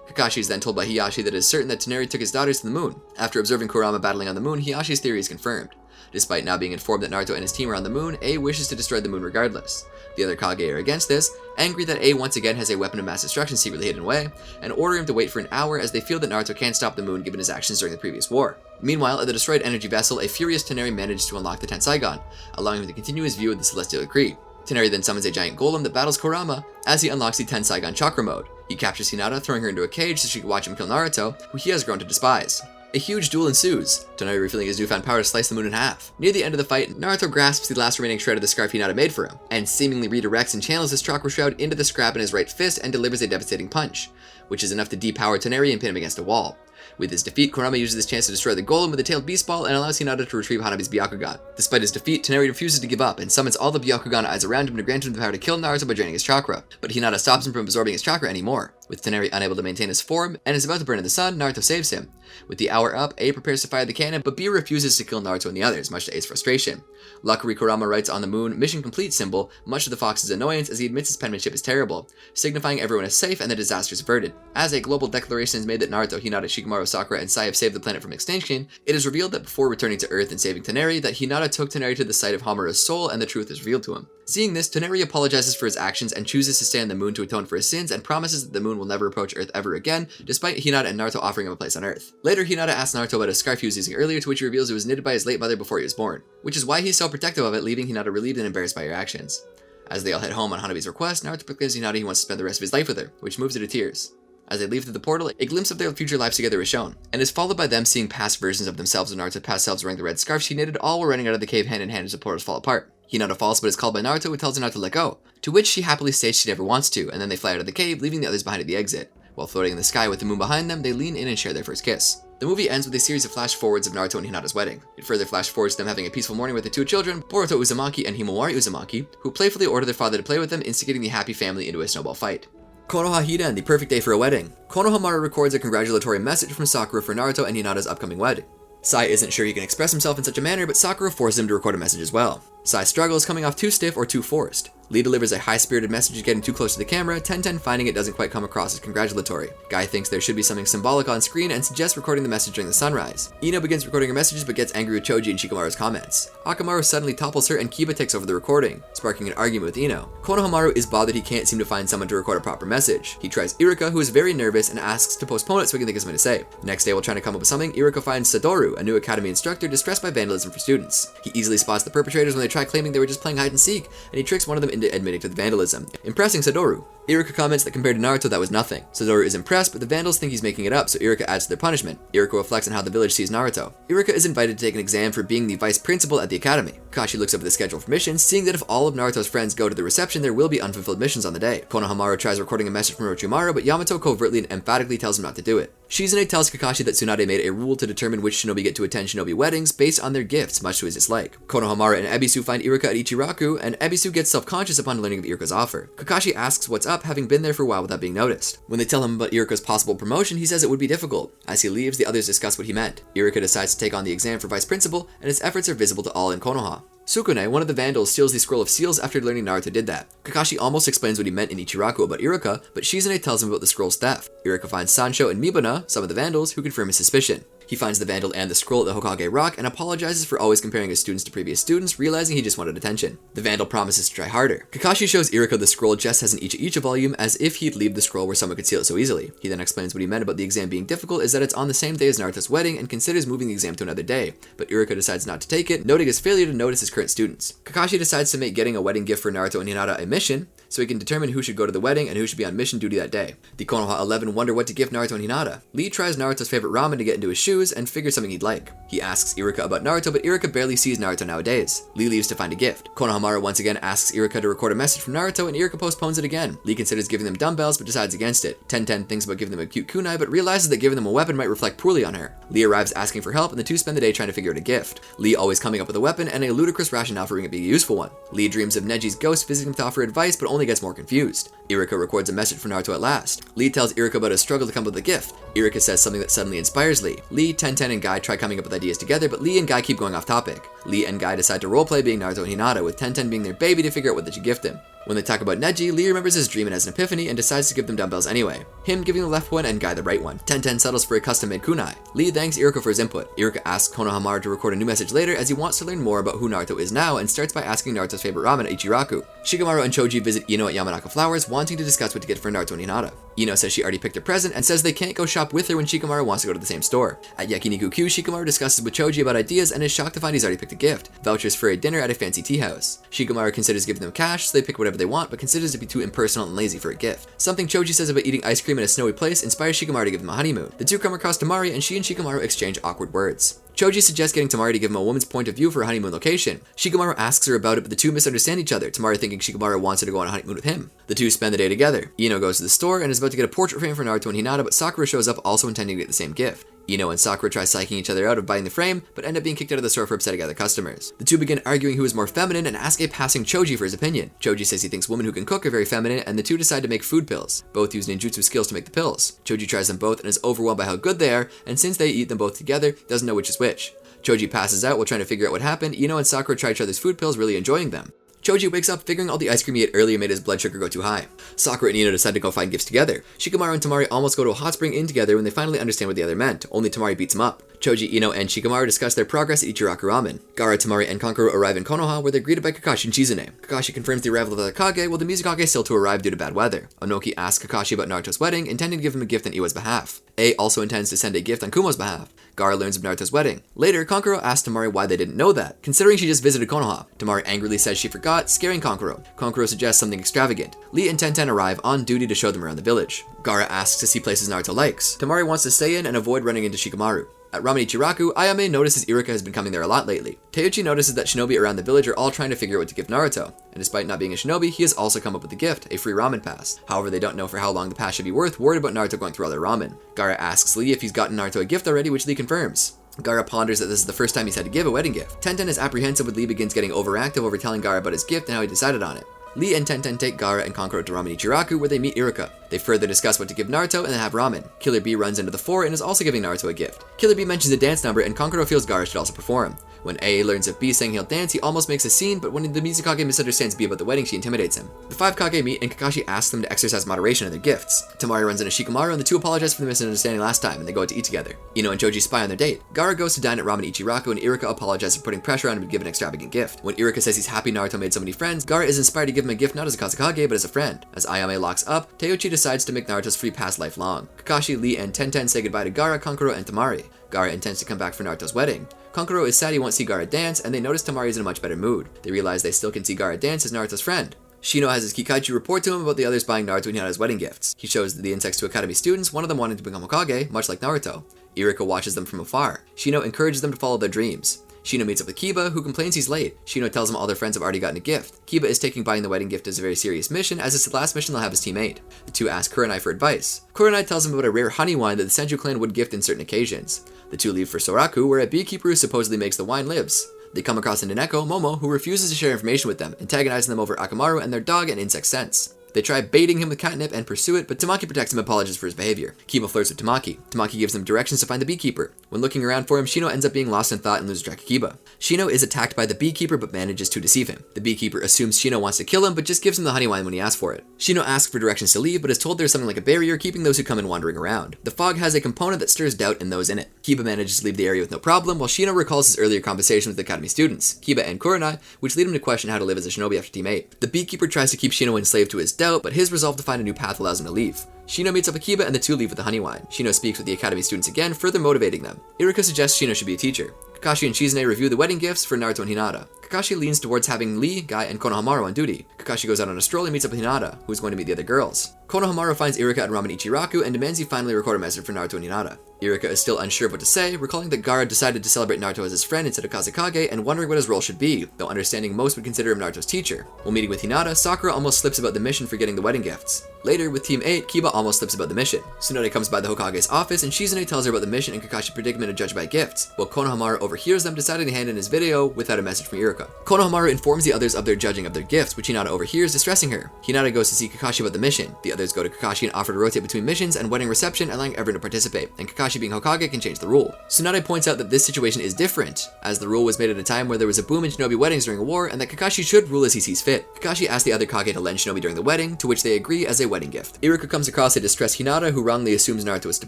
Kakashi is then told by Hiyashi that it is certain that Toneri took his daughters to the moon. After observing Kurama battling on the moon, Hiyashi's theory is confirmed. Despite now being informed that Naruto and his team are on the moon, A wishes to destroy the moon regardless. The other Kage are against this, angry that A once again has a weapon of mass destruction secretly hidden away, and order him to wait for an hour as they feel that Naruto can't stop the moon given his actions during the previous war. Meanwhile, at the destroyed energy vessel, a furious Toneri manages to unlock the Tenseigan, allowing him to continue his view of the Celestial Decree. Toneri then summons a giant golem that battles Kurama as he unlocks the Tenseigan Chakra mode. He captures Hinata, throwing her into a cage so she can watch him kill Naruto, who he has grown to despise. A huge duel ensues, Toneri revealing his newfound power to slice the moon in half. Near the end of the fight, Naruto grasps the last remaining shred of the scarf Hinata made for him, and seemingly redirects and channels his chakra shroud into the scrap in his right fist and delivers a devastating punch, which is enough to depower Toneri and pin him against a wall. With his defeat, Kurama uses this chance to destroy the golem with a tailed beast ball and allows Hinata to retrieve Hanabi's Byakugan. Despite his defeat, Toneri refuses to give up and summons all the Byakugan eyes around him to grant him the power to kill Naruto by draining his chakra, but Hinata stops him from absorbing his chakra anymore. With Toneri unable to maintain his form and is about to burn in the sun, Naruto saves him. With the hour up, A prepares to fire the cannon, but B refuses to kill Naruto and the others, much to A's frustration. Luckily, Kurama writes on the moon mission complete symbol, much to the Fox's annoyance as he admits his penmanship is terrible, signifying everyone is safe and the disaster is averted. As a global declaration is made that Naruto, Hinata, Shikamaru, Sakura, and Sai have saved the planet from extinction, it is revealed that before returning to Earth and saving Toneri, that Hinata took Toneri to the site of Hamura's soul and the truth is revealed to him. Seeing this, Toneri apologizes for his actions and chooses to stay on the moon to atone for his sins and promises that the moon will never approach Earth ever again, despite Hinata and Naruto offering him a place on Earth. Later, Hinata asks Naruto about a scarf he was using earlier, to which he reveals it was knitted by his late mother before he was born, which is why he's so protective of it, leaving Hinata relieved and embarrassed by her actions. As they all head home on Hanabi's request, Naruto proclaims Hinata he wants to spend the rest of his life with her, which moves her to tears. As they leave through the portal, a glimpse of their future lives together is shown, and is followed by them seeing past versions of themselves and Naruto's past selves wearing the red scarf she knitted, all while running out of the cave hand in hand as the portals fall apart. Hinata falls but is called by Naruto, who tells Hinata to let go, to which she happily states she never wants to, and then they fly out of the cave, leaving the others behind at the exit. While floating in the sky with the moon behind them, they lean in and share their first kiss. The movie ends with a series of flash forwards of Naruto and Hinata's wedding. It further flash forwards to them having a peaceful morning with their 2 children, Boruto Uzumaki and Himawari Uzumaki, who playfully order their father to play with them, instigating the happy family into a snowball fight. Konoha Hida and the perfect day for a wedding. Konohamaru records a congratulatory message from Sakura for Naruto and Hinata's upcoming wedding. Sai isn't sure he can express himself in such a manner, but Sakura forces him to record a message as well. Sai struggles, coming off too stiff or too forced. Lee delivers a high-spirited message getting too close to the camera, Tenten finding it doesn't quite come across as congratulatory. Guy thinks there should be something symbolic on screen and suggests recording the message during the sunrise. Ino begins recording her messages but gets angry with Choji and Shikamaru's comments. Akamaru suddenly topples her and Kiba takes over the recording, sparking an argument with Ino. Konohamaru is bothered he can't seem to find someone to record a proper message. He tries Iruka, who is very nervous, and asks to postpone it so he can think of something to say. Next day, while trying to come up with something, Iruka finds Satoru, a new academy instructor, distressed by vandalism for students. He easily spots the perpetrators when they try claiming they were just playing hide and seek, and he tricks one of them into admitting to the vandalism, impressing Satoru. Iruka comments that compared to Naruto that was nothing. Satoru is impressed, but the vandals think he's making it up, so Iruka adds to their punishment. Iruka reflects on how the village sees Naruto. Iruka is invited to take an exam for being the vice principal at the academy. Kakashi looks over the schedule for missions, seeing that if all of Naruto's friends go to the reception, there will be unfulfilled missions on the day. Konohamaru tries recording a message from Orochimaru, but Yamato covertly and emphatically tells him not to do it. Shizune tells Kakashi that Tsunade made a rule to determine which shinobi get to attend shinobi weddings based on their gifts, much to his dislike. Konohamaru and Ebisu find Iruka at Ichiraku, and Ebisu gets self-conscious upon learning of Iruka's offer. Kakashi asks what's up, having been there for a while without being noticed. When they tell him about Iruka's possible promotion, he says it would be difficult. As he leaves, the others discuss what he meant. Iruka decides to take on the exam for vice principal, and his efforts are visible to all in Konoha. Sukune, one of the vandals, steals the Scroll of Seals after learning Naruto did that. Kakashi almost explains what he meant in Ichiraku about Iruka, but Shizune tells him about the scroll's theft. Iruka finds Sancho and Mibuna, some of the vandals, who confirm his suspicion. He finds the vandal and the scroll at the Hokage Rock and apologizes for always comparing his students to previous students, realizing he just wanted attention. The vandal promises to try harder. Kakashi shows Iruka the scroll just as an Icha volume, as if he'd leave the scroll where someone could steal it so easily. He then explains what he meant about the exam being difficult is that it's on the same day as Naruto's wedding and considers moving the exam to another day, but Iruka decides not to take it, noting his failure to notice his current students. Kakashi decides to make getting a wedding gift for Naruto and Hinata a mission, so he can determine who should go to the wedding and who should be on mission duty that day. The Konoha 11 wonder what to gift Naruto and Hinata. Lee tries Naruto's favorite ramen to get into his shoes and figures something he'd like. He asks Iruka about Naruto, but Iruka barely sees Naruto nowadays. Lee leaves to find a gift. Konohamaru once again asks Iruka to record a message from Naruto, and Iruka postpones it again. Lee considers giving them dumbbells, but decides against it. Tenten thinks about giving them a cute kunai, but realizes that giving them a weapon might reflect poorly on her. Lee arrives asking for help, and the two spend the day trying to figure out a gift. Lee always coming up with a weapon, and a ludicrous rationale for it being a useful one. Lee dreams of Neji's ghost visiting him to offer advice, but only gets more confused. Iruka records a message from Naruto at last. Lee tells Iruka about his struggle to come up with a gift. Iruka says something that suddenly inspires Lee. Lee, Tenten, and Guy try coming up with ideas together, but Lee and Guy keep going off topic. Lee and Guy decide to roleplay being Naruto and Hinata, with Tenten being their baby to figure out what they should gift him. When they talk about Neji, Lee remembers his dream and has an epiphany and decides to give them dumbbells anyway. Him giving the left one and Guy the right one. Tenten settles for a custom-made kunai. Lee thanks Iruka for his input. Iruka asks Konohamaru to record a new message later as he wants to learn more about who Naruto is now and starts by asking Naruto's favorite ramen at Ichiraku. Shikamaru and Choji visit Ino at Yamanaka Flowers, wanting to discuss what to get for Naruto and Hinata. Ino says she already picked a present and says they can't go shop with her when Shikamaru wants to go to the same store. At Yakiniku Q, Shikamaru discusses with Choji about ideas and is shocked to find he's already picked a gift. Vouchers for a dinner at a fancy tea house. Shikamaru considers giving them cash, so they pick whatever they want, but considers to be too impersonal and lazy for a gift. Something Choji says about eating ice cream in a snowy place inspires Shikamaru to give them a honeymoon. The two come across Tamari and she and Shikamaru exchange awkward words. Choji suggests getting Tamari to give him a woman's point of view for a honeymoon location. Shikamaru asks her about it, but the two misunderstand each other, Tamari thinking Shikamaru wants her to go on a honeymoon with him. The two spend the day together. Ino goes to the store and is about to get a portrait frame for Naruto and Hinata, but Sakura shows up also intending to get the same gift. Ino and Sakura try psyching each other out of buying the frame, but end up being kicked out of the store for upsetting other customers. The two begin arguing who is more feminine and ask a passing Choji for his opinion. Choji says he thinks women who can cook are very feminine, and the two decide to make food pills. Both use ninjutsu skills to make the pills. Choji tries them both and is overwhelmed by how good they are, and since they eat them both together, doesn't know which is which. Choji passes out while trying to figure out what happened. Ino and Sakura try each other's food pills, really enjoying them. Choji wakes up figuring all the ice cream he ate earlier made his blood sugar go too high. Sakura and Ino decide to go find gifts together. Shikamaru and Tamari almost go to a hot spring inn together when they finally understand what the other meant, only Tamari beats him up. Choji, Ino, and Shikamaru discuss their progress at Ichiraku Ramen. Gaara, Tamari, and Kankuro arrive in Konoha, where they're greeted by Kakashi and Shizune. Kakashi confirms the arrival of the Hokage, while the Mizukage is still to arrive due to bad weather. Onoki asks Kakashi about Naruto's wedding, intending to give him a gift on Iwa's behalf. Also intends to send a gift on Kumo's behalf. Gaara learns of Naruto's wedding. Later, Kankuro asks Tamari why they didn't know that, considering she just visited Konoha. Tamari angrily says she forgot, scaring Kankuro. Kankuro suggests something extravagant. Lee and Tenten arrive on duty to show them around the village. Gaara asks to see places Naruto likes. Tamari wants to stay in and avoid running into Shikamaru. At Ramen Ichiraku, Ayame notices Iruka has been coming there a lot lately. Teuchi notices that shinobi around the village are all trying to figure out what to give Naruto, and despite not being a shinobi, he has also come up with a gift, a free ramen pass. However, they don't know for how long the pass should be worth, worried about Naruto going through all their ramen. Gaara asks Lee if he's gotten Naruto a gift already, which Lee confirms. Gaara ponders that this is the first time he's had to give a wedding gift. Tenten is apprehensive when Lee begins getting overactive over telling Gaara about his gift and how he decided on it. Lee and Tenten take Gaara and Kankuro to Ramen Ichiraku, where they meet Iruka. They further discuss what to give Naruto and then have ramen. Killer Bee runs into the fore and is also giving Naruto a gift. Killer Bee mentions a dance number and Kankuro feels Gaara should also perform. When A learns of B saying he'll dance, he almost makes a scene, but when the Mizukage misunderstands B about the wedding, she intimidates him. The five Kage meet and Kakashi asks them to exercise moderation in their gifts. Tamari runs into Shikamaru and the two apologize for the misunderstanding last time and they go out to eat together. Ino and Choji spy on their date. Gaara goes to dine at Ramen Ichiraku and Iruka apologizes for putting pressure on him to give an extravagant gift. When Iruka says he's happy Naruto made so many friends, Gaara is inspired to give him a gift not as a Kazekage but as a friend. As Ayame locks up, Teuchi decides to make Naruto's free pass lifelong. Kakashi, Lee, and Tenten say goodbye to Gaara, Kankuro, and Tamari. Gaara intends to come back for Naruto's wedding. Kankuro is sad he won't see Gaara dance, and they notice Tamari is in a much better mood. They realize they still can see Gaara dance as Naruto's friend. Shino has his Kikaichi report to him about the others buying Naruto and Hinata's wedding gifts. He shows the insects to Academy students, one of them wanting to become Hokage, much like Naruto. Iruka watches them from afar. Shino encourages them to follow their dreams. Shino meets up with Kiba, who complains he's late. Shino tells him all their friends have already gotten a gift. Kiba is taking buying the wedding gift as a very serious mission, as it's the last mission they'll have as Team 8. The two ask Kurenai for advice. Kurenai tells him about a rare honey wine that the Senju clan would gift in certain occasions. The two leave for Soraku, where a beekeeper who supposedly makes the wine lives. They come across a Neneko, Momo, who refuses to share information with them, antagonizing them over Akamaru and their dog and insect sense. They try baiting him with catnip and pursue it, but Tamaki protects him and apologizes for his behavior. Kiba flirts with Tamaki. Tamaki gives them directions to find the beekeeper. When looking around for him, Shino ends up being lost in thought and loses track of Kiba. Shino is attacked by the beekeeper but manages to deceive him. The beekeeper assumes Shino wants to kill him but just gives him the honey wine when he asks for it. Shino asks for directions to leave but is told there's something like a barrier keeping those who come in wandering around. The fog has a component that stirs doubt in those in it. Kiba manages to leave the area with no problem, while Shino recalls his earlier conversation with the Academy students, Kiba and Kurenai, which lead him to question how to live as a shinobi after Team 8. The beekeeper tries to keep Shino enslaved to his doubt, but his resolve to find a new path allows him to leave. Shino meets up with Kiba and the two leave with the honey wine. Shino speaks with the Academy students again, further motivating them. Iruka suggests Shino should be a teacher. Kakashi and Chizune review the wedding gifts for Naruto and Hinata. Kakashi leans towards having Lee, Guy, and Konohamaru on duty. Kakashi goes out on a stroll and meets up with Hinata, who is going to meet the other girls. Konohamaru finds Iruka at Ramen Ichiraku and demands he finally record a message for Naruto and Hinata. Iruka is still unsure of what to say, recalling that Gaara decided to celebrate Naruto as his friend instead of Kazekage and wondering what his role should be, though understanding most would consider him Naruto's teacher. While meeting with Hinata, Sakura almost slips about the mission for getting the wedding gifts. Later, with Team 8, Kiba almost slips about the mission. Tsunade comes by the Hokage's office and Chizune tells her about the mission and Kakashi's predicament of judged by gifts, while Konohamaru overhears them deciding to hand in his video without a message from Iruka. Konohamaru informs the others of their judging of their gifts, which Hinata overhears, distressing her. Hinata goes to see Kakashi about the mission. The others go to Kakashi and offer to rotate between missions and wedding reception, allowing everyone to participate, and Kakashi being Hokage can change the rule. Tsunade points out that this situation is different, as the rule was made at a time where there was a boom in shinobi weddings during a war, and that Kakashi should rule as he sees fit. Kakashi asks the other Kage to lend shinobi during the wedding, to which they agree as a wedding gift. Iruka comes across a distressed Hinata who wrongly assumes Naruto is to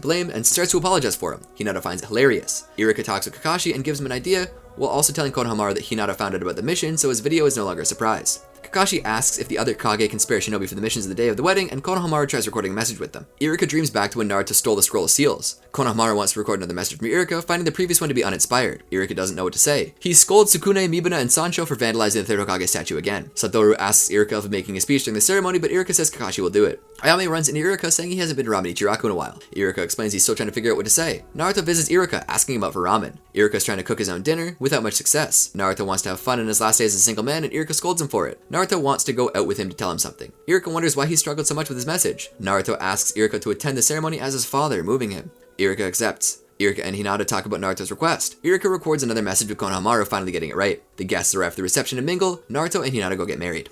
blame and starts to apologize for him. Hinata finds it hilarious. Iruka talks with Kakashi and gives him an idea, while also telling Konohamaru that Hinata found out about the mission, so his video is no longer a surprise. Kakashi asks if the other Kage can spare shinobi for the missions of the day of the wedding, and Konohamaru tries recording a message with them. Iruka dreams back to when Naruto stole the scroll of seals. Konohamaru wants to record another message from Iruka, finding the previous one to be uninspired. Iruka doesn't know what to say. He scolds Sukune, Mibuna, and Sancho for vandalizing the third Hokage statue again. Satoru asks Iruka of making a speech during the ceremony, but Iruka says Kakashi will do it. Ayame runs into Iruka saying he hasn't been to Ramen Ichiraku in a while. Iruka explains he's still trying to figure out what to say. Naruto visits Iruka, asking him about for ramen. Iruka's trying to cook his own dinner, without much success. Naruto wants to have fun in his last days as a single man, and Iruka scolds him for it. Naruto wants to go out with him to tell him something. Iruka wonders why he struggled so much with his message. Naruto asks Iruka to attend the ceremony as his father, moving him. Iruka accepts. Iruka and Hinata talk about Naruto's request. Iruka records another message with Konohamaru finally getting it right. The guests arrive for the reception and mingle. Naruto and Hinata go get married.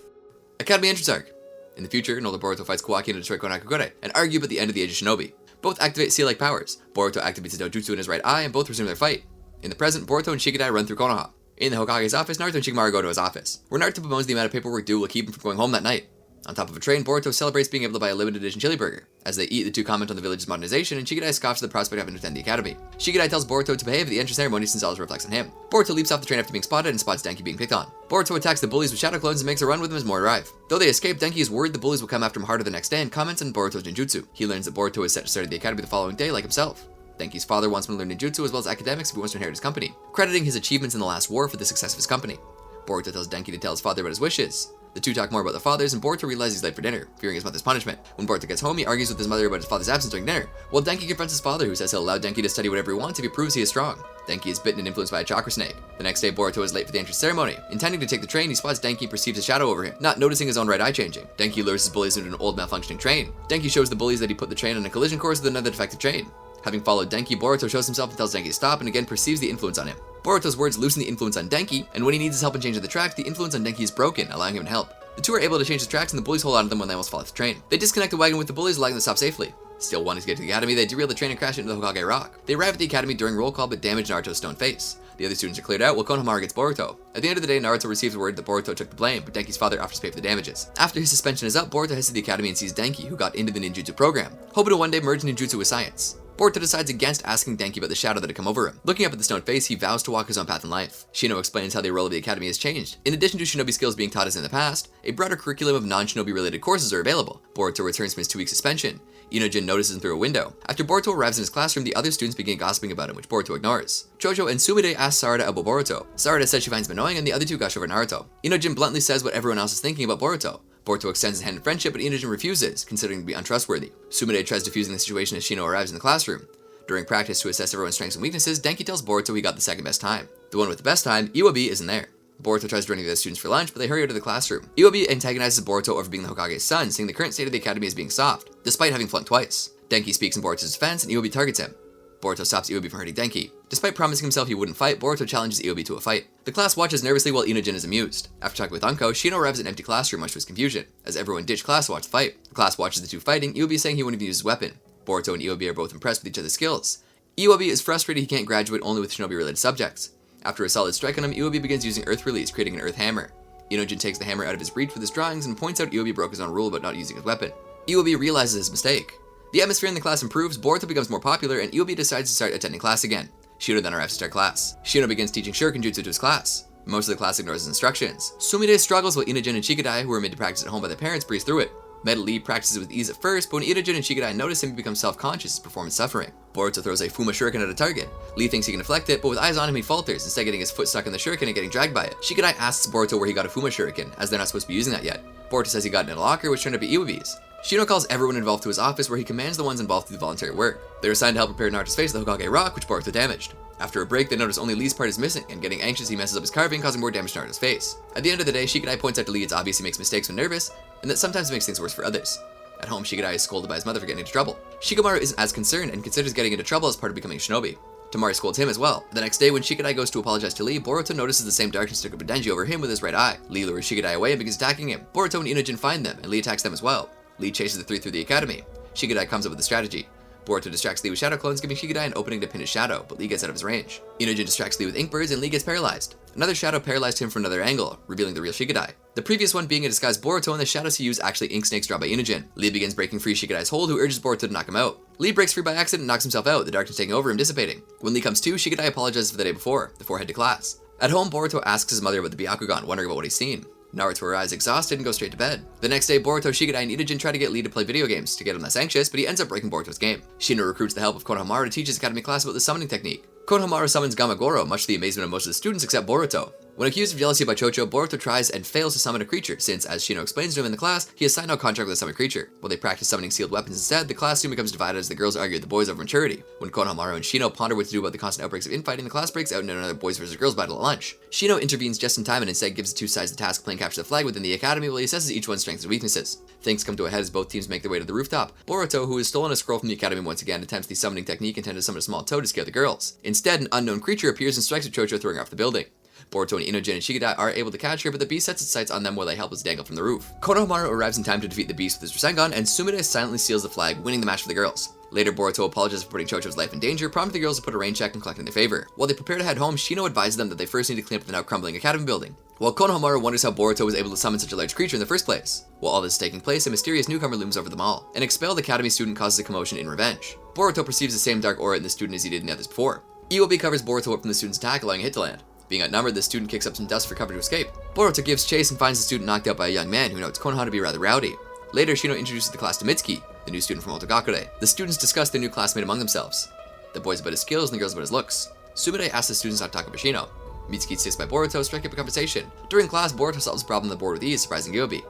Academy entrance arc. In the future, Noda Boruto fights Kawaki to destroy Konakugure, and argue about the end of the Age of Shinobi. Both activate seal-like powers. Boruto activates a dojutsu in his right eye, and both resume their fight. In the present, Boruto and Shikadai run through Konoha. In the Hokage's office, Naruto and Shikamaru go to his office, where Naruto bemoans the amount of paperwork due will keep him from going home that night. On top of a train, Boruto celebrates being able to buy a limited edition chili burger. As they eat, the two comment on the village's modernization, and Shikadai scoffs at the prospect of having to attend the academy. Shikadai tells Boruto to behave at the entrance ceremony since all reflects on him. Boruto leaps off the train after being spotted and spots Denki being picked on. Boruto attacks the bullies with shadow clones and makes a run with them as more arrive. Though they escape, Denki is worried the bullies will come after him harder the next day and comments on Boruto's ninjutsu. He learns that Boruto is set to start at the academy the following day like himself. Denki's father wants him to learn ninjutsu as well as academics if he wants to inherit his company, crediting his achievements in the last war for the success of his company. Boruto tells Denki to tell his father about his wishes. The two talk more about the fathers, and Boruto realizes he's late for dinner, fearing his mother's punishment. When Boruto gets home, he argues with his mother about his father's absence during dinner, while Denki confronts his father, who says he'll allow Denki to study whatever he wants if he proves he is strong. Denki is bitten and influenced by a chakra snake. The next day, Boruto is late for the entrance ceremony. Intending to take the train, he spots Denki and perceives a shadow over him, not noticing his own right eye changing. Denki lures his bullies into an old malfunctioning train. Denki shows the bullies that he put the train on a collision course with another defective train. Having followed Denki, Boruto shows himself and tells Denki to stop, and again perceives the influence on him. Boruto's words loosen the influence on Denki, and when he needs his help in changing the tracks, the influence on Denki is broken, allowing him to help. The two are able to change the tracks, and the bullies hold on to them when they almost fall off the train. They disconnect the wagon with the bullies, allowing them to stop safely. Still wanting to get to the academy, they derail the train and crash into the Hokage Rock. They arrive at the academy during roll call but damage Naruto's stone face. The other students are cleared out while Konohamaru gets Boruto. At the end of the day, Naruto receives word that Boruto took the blame, but Denki's father offers to pay for the damages. After his suspension is up, Boruto heads to the academy and sees Denki, who got into the ninjutsu program, hoping to one day merge ninjutsu with science. Boruto decides against asking Denki about the shadow that had come over him. Looking up at the stone face, he vows to walk his own path in life. Shino explains how the role of the academy has changed. In addition to shinobi skills being taught as in the past, a broader curriculum of non-shinobi related courses are available. Boruto returns from his 2-week suspension. Inojin notices him through a window. After Boruto arrives in his classroom, the other students begin gossiping about him, which Boruto ignores. Chocho and Tsunade ask Sarada about Boruto. Sarada says she finds him annoying, and the other two gush over Naruto. Inojin bluntly says what everyone else is thinking about Boruto. Boruto extends his hand in friendship, but Inojin refuses, considering him to be untrustworthy. Tsunade tries defusing the situation as Shino arrives in the classroom. During practice to assess everyone's strengths and weaknesses, Denki tells Boruto he got the second best time. The one with the best time, Iwabi, isn't there. Boruto tries joining the other students for lunch, but they hurry out of the classroom. Iwabi antagonizes Boruto over being the Hokage's son, saying the current state of the academy is being soft, despite having flunked twice. Denki speaks in Boruto's defense, and Iwabi targets him. Boruto stops Iwabi from hurting Denki. Despite promising himself he wouldn't fight, Boruto challenges Iwabi to a fight. The class watches nervously while Inojin is amused. After talking with Anko, Shino arrives at an empty classroom much to his confusion. As everyone ditched class to watch the fight. The class watches the two fighting, Iwabi saying he wouldn't even use his weapon. Boruto and Iwabi are both impressed with each other's skills. Iwabi is frustrated he can't graduate only with Shinobi-related subjects. After a solid strike on him, Iwabi begins using Earth Release, creating an Earth Hammer. Inojin takes the hammer out of his reach with his drawings and points out Iwabi broke his own rule about not using his weapon. Iwabi realizes his mistake. The atmosphere in the class improves, Boruto becomes more popular, and Iwabi decides to start attending class again. Shino then arrives to start class. Shino begins teaching Shuriken Jutsu to his class. Most of the class ignores his instructions. Sumide struggles while Inojin and Shikadai, who are made to practice at home by their parents, breeze through it. Metal Lee practices with ease at first, but when Inojin and Shikadai notice him, he becomes self-conscious, his performance suffering. Boruto throws a Fuma Shuriken at a target. Lee thinks he can deflect it, but with eyes on him he falters, instead getting his foot stuck in the Shuriken and getting dragged by it. Shikadai asks Boruto where he got a Fuma Shuriken, as they're not supposed to be using that yet. Boruto says he got it in a locker, which turned out to be Iwabi's. Shino calls everyone involved to his office, where he commands the ones involved to do voluntary work. They're assigned to help repair Naruto's face with the Hokage rock, which Boruto damaged. After a break, they notice only Lee's part is missing, and getting anxious, he messes up his carving, causing more damage to Naruto's face. At the end of the day, Shikadai points out to Lee it's obvious he makes mistakes when nervous, and that sometimes it makes things worse for others. At home, Shikadai is scolded by his mother for getting into trouble. Shikamaru isn't as concerned and considers getting into trouble as part of becoming a shinobi. Tamari scolds him as well. The next day, when Shikadai goes to apologize to Lee, Boruto notices the same darkness took up Denji over him with his right eye. Lee lures Shikadai away and begins attacking him. Boruto and Inojin find them, and Lee attacks them as well. Lee chases the three through the academy. Shikadai comes up with a strategy. Boruto distracts Lee with shadow clones, giving Shikadai an opening to pin his shadow, but Lee gets out of his range. Inojin distracts Lee with ink birds, and Lee gets paralyzed. Another shadow paralyzed him from another angle, revealing the real Shikadai. The previous one being a disguised Boruto, and the shadows he used actually ink snakes drawn by Inojin. Lee begins breaking free Shikadai's hold, who urges Boruto to knock him out. Lee breaks free by accident and knocks himself out, the darkness taking over him, dissipating. When Lee comes to, Shikadai apologizes for the day before head to class. At home, Boruto asks his mother about the Byakugan, wondering about what he's seen. Naruto arrives exhausted and goes straight to bed. The next day, Boruto, Shikadai, and Inojin try to get Lee to play video games to get him less anxious, but he ends up breaking Boruto's game. Shino recruits the help of Konohamaru to teach his academy class about the summoning technique. Konohamaru summons Gamagoro, much to the amazement of most of the students except Boruto. When accused of jealousy by Chocho, Boruto tries and fails to summon a creature, since, as Shino explains to him in the class, he has signed no contract with a summoned creature. While they practice summoning sealed weapons instead, the class soon becomes divided as the girls argue with the boys over maturity. When Konohamaru and Shino ponder what to do about the constant outbreaks of infighting, the class breaks out into another boys versus girls battle at lunch. Shino intervenes just in time and instead gives the two sides the task of playing capture the flag within the academy while he assesses each one's strengths and weaknesses. Things come to a head as both teams make their way to the rooftop. Boruto, who has stolen a scroll from the academy once again, attempts the summoning technique intended to summon a small toad to scare the girls. Instead, an unknown creature appears and strikes at Chocho, throwing her off the building. Boruto and Inojin and Shikadai are able to catch her, but the beast sets its sights on them while they help us dangle from the roof. Konohamaru arrives in time to defeat the beast with his Rasengan, and Sumide silently seals the flag, winning the match for the girls. Later, Boruto apologizes for putting Chocho's life in danger, prompting the girls to put a rain check and collect in their favor. While they prepare to head home, Shino advises them that they first need to clean up the now crumbling academy building. While Konohamaru wonders how Boruto was able to summon such a large creature in the first place. While all this is taking place, a mysterious newcomer looms over them all. An expelled academy student causes a commotion in revenge. Boruto perceives the same dark aura in the student as he did in the others before. Iwabi covers Boruto up from the student's attack, allowing a hit to land. Being outnumbered, the student kicks up some dust for cover to escape. Boruto gives chase and finds the student knocked out by a young man who notes Konoha to be rather rowdy. Later, Shino introduces the class to Mitsuki, the new student from Otogakure. The students discuss their new classmate among themselves. The boys about his skills and the girls about his looks. Sumide asks the students not to talk about Shino. Mitsuki insists by Boruto, striking up a conversation. During class, Boruto solves the problem on the board with ease, surprising Iwabi.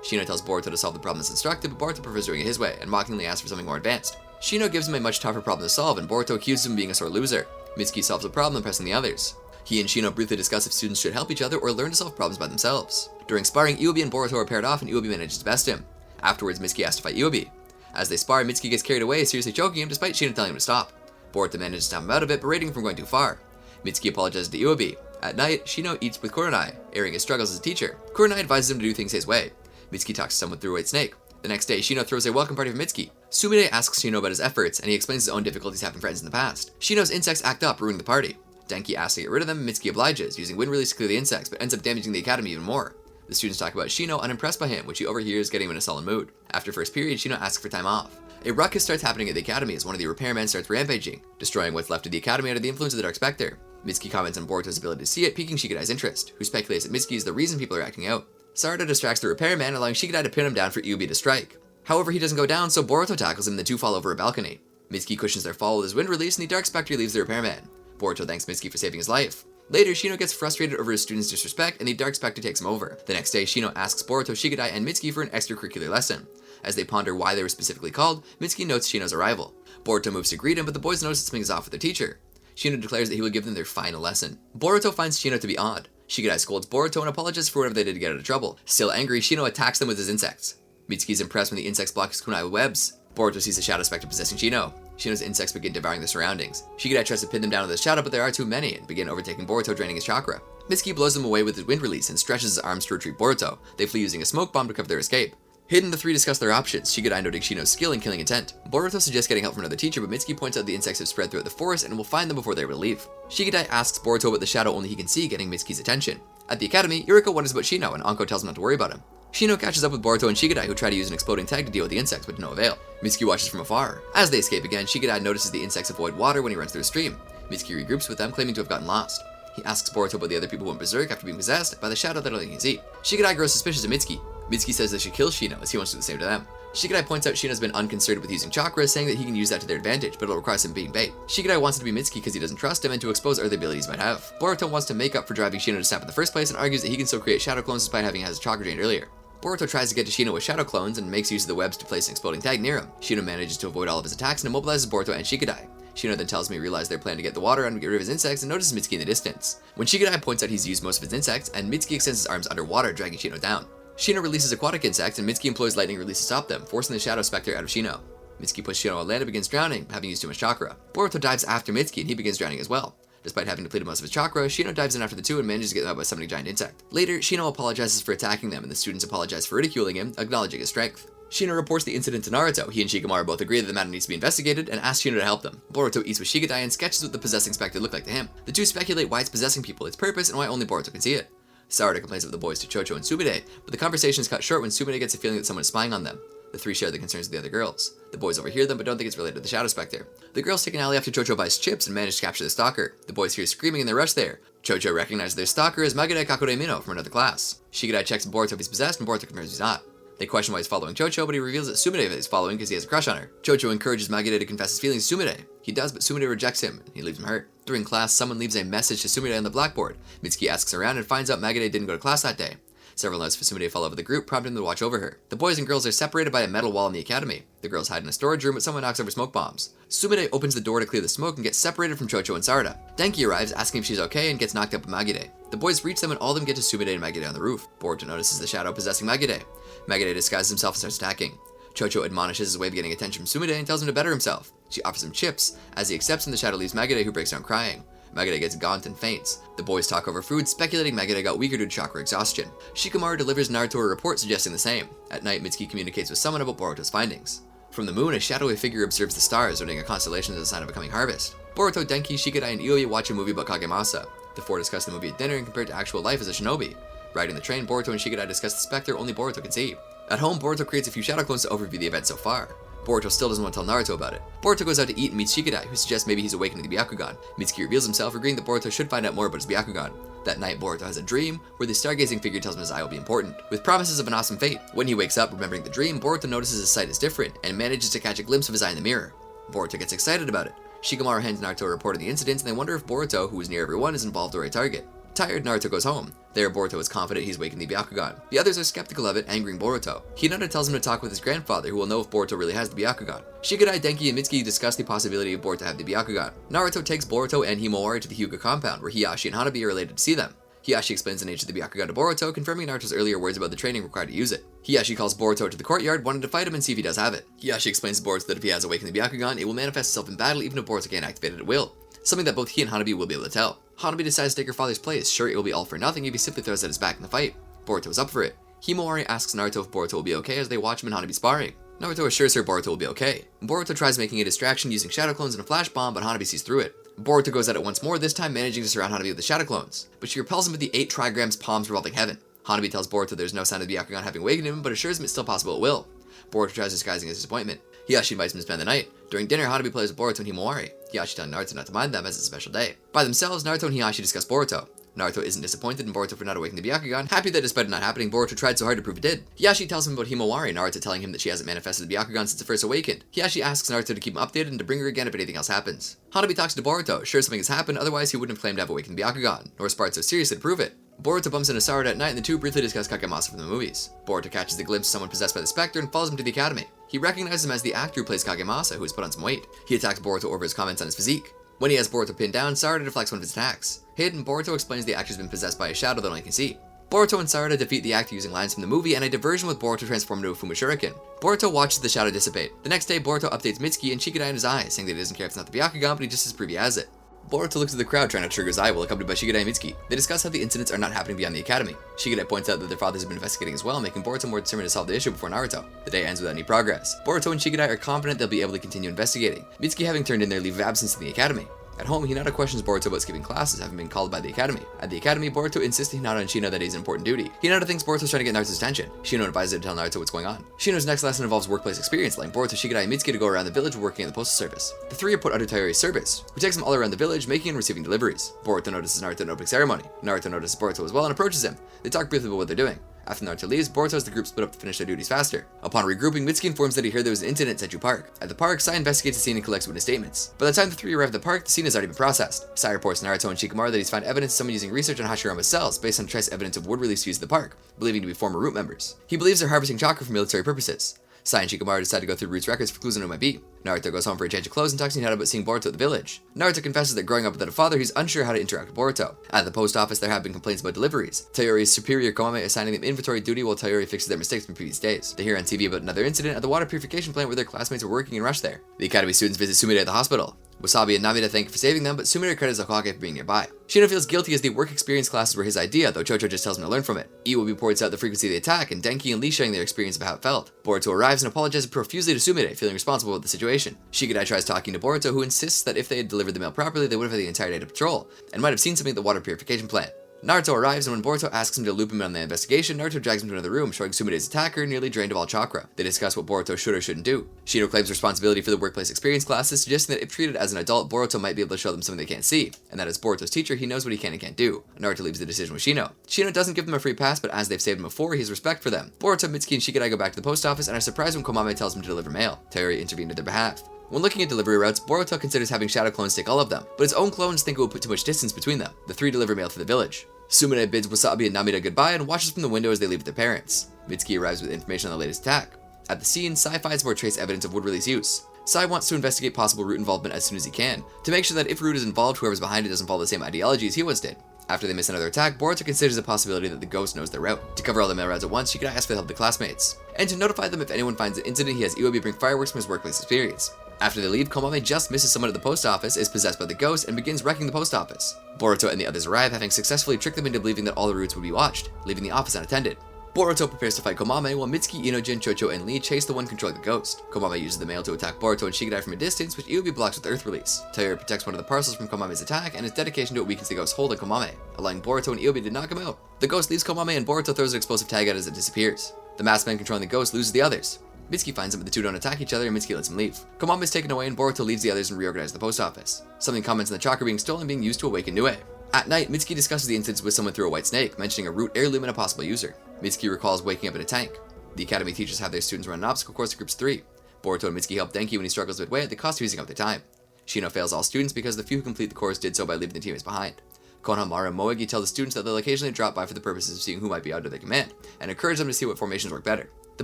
Shino tells Boruto to solve the problem as instructed, but Boruto prefers doing it his way, and mockingly asks for something more advanced. Shino gives him a much tougher problem to solve, and Boruto accuses him of being a sore loser. Mitsuki solves the problem, impressing the others. He and Shino briefly discuss if students should help each other or learn to solve problems by themselves. During sparring, Iwabi and Boruto are paired off, and Iwabi manages to best him. Afterwards, Mitsuki asks to fight Iwabi. As they spar, Mitsuki gets carried away, seriously choking him despite Shino telling him to stop. Boruto manages to stamp him out of it, berating him for going too far. Mitsuki apologizes to Iwabi. At night, Shino eats with Kurenai, airing his struggles as a teacher. Kurenai advises him to do things his way. Mitsuki talks to someone through a white snake. The next day, Shino throws a welcome party for Mitsuki. Sumide asks Shino about his efforts, and he explains his own difficulties having friends in the past. Shino's insects act up, ruining the party. Denki asks to get rid of them, and Mitsuki obliges, using wind release to clear the insects, but ends up damaging the academy even more. The students talk about Shino, unimpressed by him, which he overhears, getting him in a sullen mood. After first period, Shino asks for time off. A ruckus starts happening at the academy as one of the repairmen starts rampaging, destroying what's left of the academy under the influence of the Dark Spectre. Mitsuki comments on Boruto's ability to see it, piquing Shikadai's interest, who speculates that Mitsuki is the reason people are acting out. Sarada distracts the repairman, allowing Shikadai to pin him down for Iwabi to strike. However, he doesn't go down, so Boruto tackles him and the two fall over a balcony. Mitsuki cushions their fall with his wind release, and the Dark Spectre leaves the repairman. Boruto thanks Mitsuki for saving his life. Later, Shino gets frustrated over his students' disrespect, and the Dark Spectre takes him over. The next day, Shino asks Boruto, Shikadai, and Mitsuki for an extracurricular lesson. As they ponder why they were specifically called, Mitsuki notes Shino's arrival. Boruto moves to greet him, but the boys notice something is off with their teacher. Shino declares that he will give them their final lesson. Boruto finds Shino to be odd. Shikadai scolds Boruto and apologizes for whatever they did to get out of trouble. Still angry, Shino attacks them with his insects. Mitsuki is impressed when the insects block his kunai with webs. Boruto sees the shadow specter possessing Shino. Shino's insects begin devouring their surroundings. Shikadai tries to pin them down with his shadow, but there are too many and begin overtaking Boruto, draining his chakra. Mitsuki blows them away with his wind release and stretches his arms to retrieve Boruto. They flee using a smoke bomb to cover their escape. Hidden, the three discuss their options, Shikadai noting Shino's skill in killing intent. Boruto suggests getting help from another teacher, but Mitsuki points out the insects have spread throughout the forest and will find them before they're able to leave. Shikadai asks Boruto about the shadow only he can see, getting Mitsuki's attention. At the academy, Yuriko wonders about Shino, and Anko tells him not to worry about him. Shino catches up with Boruto and Shikadai, who try to use an exploding tag to deal with the insects, but to no avail. Mitsuki watches from afar. As they escape again, Shikadai notices the insects avoid water when he runs through a stream. Mitsuki regroups with them, claiming to have gotten lost. He asks Boruto about the other people who went berserk after being possessed by the shadow that only he can see. Shikadai grows suspicious of Mitsuki. Mitsuki says they should kill Shino, as he wants to do the same to them. Shikadai points out Shino's been unconcerned with using chakra, saying that he can use that to their advantage, but it'll require some being bait. Shikadai wants it to be Mitsuki because he doesn't trust him and to expose other abilities he might have. Boruto wants to make up for driving Shino to snap in the first place and argues that he can still create shadow clones despite having had his chakra drained earlier. Boruto tries to get to Shino with shadow clones and makes use of the webs to place an exploding tag near him. Shino manages to avoid all of his attacks and immobilizes Boruto and Shikadai. Shino then tells him he realized their plan to get the water and get rid of his insects and notices Mitsuki in the distance. When Shikadai points out he's used most of his insects, and Mitsuki extends his arms underwater, dragging Shino down. Shino releases aquatic insects, and Mitsuki employs lightning release to stop them, forcing the shadow specter out of Shino. Mitsuki puts Shino on land and begins drowning, having used too much chakra. Boruto dives after Mitsuki, and he begins drowning as well. Despite having depleted most of his chakra, Shino dives in after the two and manages to get them out by summoning a giant insect. Later, Shino apologizes for attacking them, and the students apologize for ridiculing him, acknowledging his strength. Shino reports the incident to Naruto. He and Shikamaru both agree that the matter needs to be investigated and ask Shino to help them. Boruto eats with Shikadai and sketches what the possessing specter looked like to him. The two speculate why it's possessing people, its purpose, and why only Boruto can see it. Sarada complains about the boys to Chocho and Tsunade, but the conversation is cut short when Tsunade gets a feeling that someone is spying on them. The three share the concerns of the other girls. The boys overhear them but don't think it's related to the Shadow Spectre. The girls take an alley after Chocho buys chips and manage to capture the stalker. The boys hear screaming and they rush there. Chocho recognizes their stalker as Magare Kakure Mino from another class. Shikadai checks Boruto if he's possessed and Boruto confirms he's not. They question why he's following Chocho, but he reveals that Tsunade is following because he has a crush on her. Chocho encourages Magare to confess his feelings to Tsunade. He does, but Tsunade rejects him, and he leaves him hurt. During class, someone leaves a message to Tsunade on the blackboard. Mitsuki asks around and finds out Magare didn't go to class that day. Several notes for Tsunade fall over the group, prompting them to watch over her. The boys and girls are separated by a metal wall in the academy. The girls hide in a storage room, but someone knocks over smoke bombs. Tsunade opens the door to clear the smoke and gets separated from Chocho and Sarada. Denki arrives, asking if she's okay, and gets knocked up with Magare. The boys reach them and all of them get to Tsunade and Magare on the roof. Boruto notices the shadow possessing Magare. Magare disguises himself and starts attacking. Chocho admonishes his way of getting attention from Tsunade and tells him to better himself. She offers him chips. As he accepts them, the shadow leaves Magare, who breaks down crying. Magare gets gaunt and faints. The boys talk over food, speculating Magare got weaker due to chakra exhaustion. Shikamaru delivers Naruto a report suggesting the same. At night, Mitsuki communicates with someone about Boruto's findings. From the moon, a shadowy figure observes the stars, noting a constellation as a sign of a coming harvest. Boruto, Denki, Shikadai, and Ioi watch a movie about Kagemasa. The four discuss the movie at dinner and compare it to actual life as a shinobi. Riding the train, Boruto and Shikadai discuss the specter only Boruto can see. At home, Boruto creates a few shadow clones to overview the event so far. Boruto still doesn't want to tell Naruto about it. Boruto goes out to eat and meets Shikadai, who suggests maybe he's awakening the Byakugan. Mitsuki reveals himself, agreeing that Boruto should find out more about his Byakugan. That night, Boruto has a dream, where the stargazing figure tells him his eye will be important, with promises of an awesome fate. When he wakes up, remembering the dream, Boruto notices his sight is different, and manages to catch a glimpse of his eye in the mirror. Boruto gets excited about it. Shikamaru hands Naruto a report of the incidents, and they wonder if Boruto, who is near everyone, is involved or a target. Tired, Naruto goes home. There, Boruto is confident he's awakened the Byakugan. The others are skeptical of it, angering Boruto. Hinata tells him to talk with his grandfather, who will know if Boruto really has the Byakugan. Shikadai, Denki, and Mitsuki discuss the possibility of Boruto having the Byakugan. Naruto takes Boruto and Himawari to the Hyuga compound, where Hiyashi and Hanabi are related to see them. Hiyashi explains the nature of the Byakugan to Boruto, confirming Naruto's earlier words about the training required to use it. Hiyashi calls Boruto to the courtyard, wanting to fight him and see if he does have it. Hiyashi explains to Boruto that if he has awakened the Byakugan, it will manifest itself in battle even if Boruto can't activate it at will. Something that both he and Hanabi will be able to tell. Hanabi decides to take her father's place, sure it will be all for nothing if he simply throws at his back in the fight. Boruto is up for it. Himawari asks Naruto if Boruto will be okay as they watch him and Hanabi sparring. Naruto assures her Boruto will be okay. Boruto tries making a distraction using shadow clones and a flash bomb, but Hanabi sees through it. Boruto goes at it once more, this time managing to surround Hanabi with the shadow clones, but she repels him with the 8 trigrams palms revolving heaven. Hanabi tells Boruto there's no sign of the Byakugan having awakened him, but assures him it's still possible it will. Boruto tries disguising his disappointment. Hiyashi invites him to spend the night. During dinner, Hanabi plays with Boruto and Himawari. Hiyashi telling Naruto not to mind them as it's a special day. By themselves, Naruto and Hiyashi discuss Boruto. Naruto isn't disappointed in Boruto for not awakening the Byakugan, happy that despite it not happening, Boruto tried so hard to prove it did. Hiyashi tells him about Himawari, Naruto telling him that she hasn't manifested the Byakugan since it first awakened. Hiyashi asks Naruto to keep him updated and to bring her again if anything else happens. Hanabi talks to Boruto, sure something has happened, otherwise he wouldn't have claimed to have awakened the Byakugan, nor sparred so seriously to prove it. Boruto bumps into Sarada at night and the two briefly discuss Kagemasa from the movies. Boruto catches the glimpse of someone possessed by the Spectre and follows him to the academy. He recognizes him as the actor who plays Kagemasa, who has put on some weight. He attacks Boruto over his comments on his physique. When he has Boruto pinned down, Sarada deflects one of his attacks. Hidden, Boruto explains the actor has been possessed by a shadow that only can see. Boruto and Sarada defeat the actor using lines from the movie and a diversion with Boruto transformed into a Fuma Shuriken. Boruto watches the shadow dissipate. The next day, Boruto updates Mitsuki and Shikadai in his eye, saying that he doesn't care if it's not the Byakuya Gang, but he just as proof he has it. Boruto looks at the crowd trying to trigger his eye while accompanied by Shikadai and Mitsuki. They discuss how the incidents are not happening beyond the academy. Shikadai points out that their fathers have been investigating as well, making Boruto more determined to solve the issue before Naruto. The day ends without any progress. Boruto and Shikadai are confident they'll be able to continue investigating, Mitsuki having turned in their leave of absence in the academy. At home, Hinata questions Boruto about skipping classes, having been called by the academy. At the academy, Boruto insists to Hinata and Shino that he has an important duty. Hinata thinks Boruto's trying to get Naruto's attention. Shino advises him to tell Naruto what's going on. Shino's next lesson involves workplace experience, allowing Boruto, Shikadai, and Mitsuki to go around the village working at the postal service. The three are put under Tayori's service, who takes them all around the village, making and receiving deliveries. Boruto notices Naruto at an opening ceremony. Naruto notices Boruto as well and approaches him. They talk briefly about what they're doing. After Naruto leaves, Boruto has the group split up to finish their duties faster. Upon regrouping, Mitsuki informs that he heard there was an incident at Senju Park. At the park, Sai investigates the scene and collects witness statements. By the time the three arrive at the park, the scene has already been processed. Sai reports Naruto and Shikamaru that he's found evidence of someone using research on Hashirama's cells based on trace evidence of wood release used at the park, believing to be former root members. He believes they're harvesting chakra for military purposes. Sai and Shikamaru decide to go through Root's records for clues on who it might be. Naruto goes home for a change of clothes and talks to Hinata about seeing Boruto at the village. Naruto confesses that growing up without a father, he's unsure how to interact with Boruto. At the post office, there have been complaints about deliveries. Tayori's superior Komame assigning them inventory duty while Tayori fixes their mistakes from previous days. They hear on TV about another incident at the water purification plant where their classmates were working and rush there. The academy students visit Tsunade at the hospital. Wasabi and Namida thank for saving them, but Tsunade credits Hokage for being nearby. Shino feels guilty as the work experience classes were his idea, though Chocho just tells him to learn from it. Iwabi points out the frequency of the attack, and Denki and Lee sharing their experience of how it felt. Boruto arrives and apologizes profusely to Tsunade, feeling responsible for the situation. Shikadai tries talking to Boruto, who insists that if they had delivered the mail properly, they would have had the entire day to patrol, and might have seen something at the water purification plant. Naruto arrives, and when Boruto asks him to loop him in on the investigation, Naruto drags him to another room, showing Tsunade's attacker nearly drained of all chakra. They discuss what Boruto should or shouldn't do. Shino claims responsibility for the workplace experience classes, suggesting that if treated as an adult, Boruto might be able to show them something they can't see, and that as Boruto's teacher, he knows what he can and can't do. Naruto leaves the decision with Shino. Shino doesn't give them a free pass, but as they've saved him before, he has respect for them. Boruto, Mitsuki, and Shikadai go back to the post office and are surprised when Komame tells them to deliver mail. Tayori intervened on their behalf. When looking at delivery routes, Boruto considers having shadow clones take all of them, but his own clones think it will put too much distance between them. The three deliver mail to the village. Tsunade bids Wasabi and Namida goodbye and watches from the window as they leave with their parents. Mitsuki arrives with information on the latest attack. At the scene, Sai finds more trace evidence of wood release use. Sai wants to investigate possible Root involvement as soon as he can, to make sure that if Root is involved, whoever's behind it doesn't follow the same ideology as he once did. After they miss another attack, Boruto considers the possibility that the ghost knows their route. To cover all the mail routes at once, Shikadai asks for the help of the classmates. And to notify them if anyone finds an incident, he has Iwabi bring fireworks from his workplace experience. After they leave, Komame just misses someone at the post office, is possessed by the ghost, and begins wrecking the post office. Boruto and the others arrive, having successfully tricked them into believing that all the routes would be watched, leaving the office unattended. Boruto prepares to fight Komame, while Mitsuki, Inojin, Chocho, and Lee chase the one controlling the ghost. Komame uses the mail to attack Boruto and Shikadai from a distance, which Iwabi blocks with Earth Release. Tayori protects one of the parcels from Komame's attack, and his dedication to it weakens the ghost's hold on Komame, allowing Boruto and Iwabi to knock him out. The ghost leaves Komame, and Boruto throws an explosive tag at it as it disappears. The masked man controlling the ghost loses the others. Mitsuki finds him, but the two don't attack each other, and Mitsuki lets him leave. Komame is taken away, and Boruto leaves the others and reorganizes the post office. Something comments on the chakra being stolen being used to awaken Nue. At night, Mitsuki discusses the incidents with someone through a white snake, mentioning a root heirloom and a possible user. Mitsuki recalls waking up in a tank. The academy teachers have their students run an obstacle course in groups of 3. Boruto and Mitsuki help Denki when he struggles midway at the cost of using up their time. Shino fails all students because the few who complete the course did so by leaving the teammates behind. Konoha, Maru, and Moegi tell the students that they'll occasionally drop by for the purposes of seeing who might be under their command, and encourage them to see what formations work better. The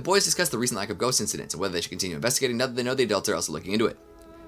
boys discuss the recent lack of ghost incidents and whether they should continue investigating now that they know the adults are also looking into it.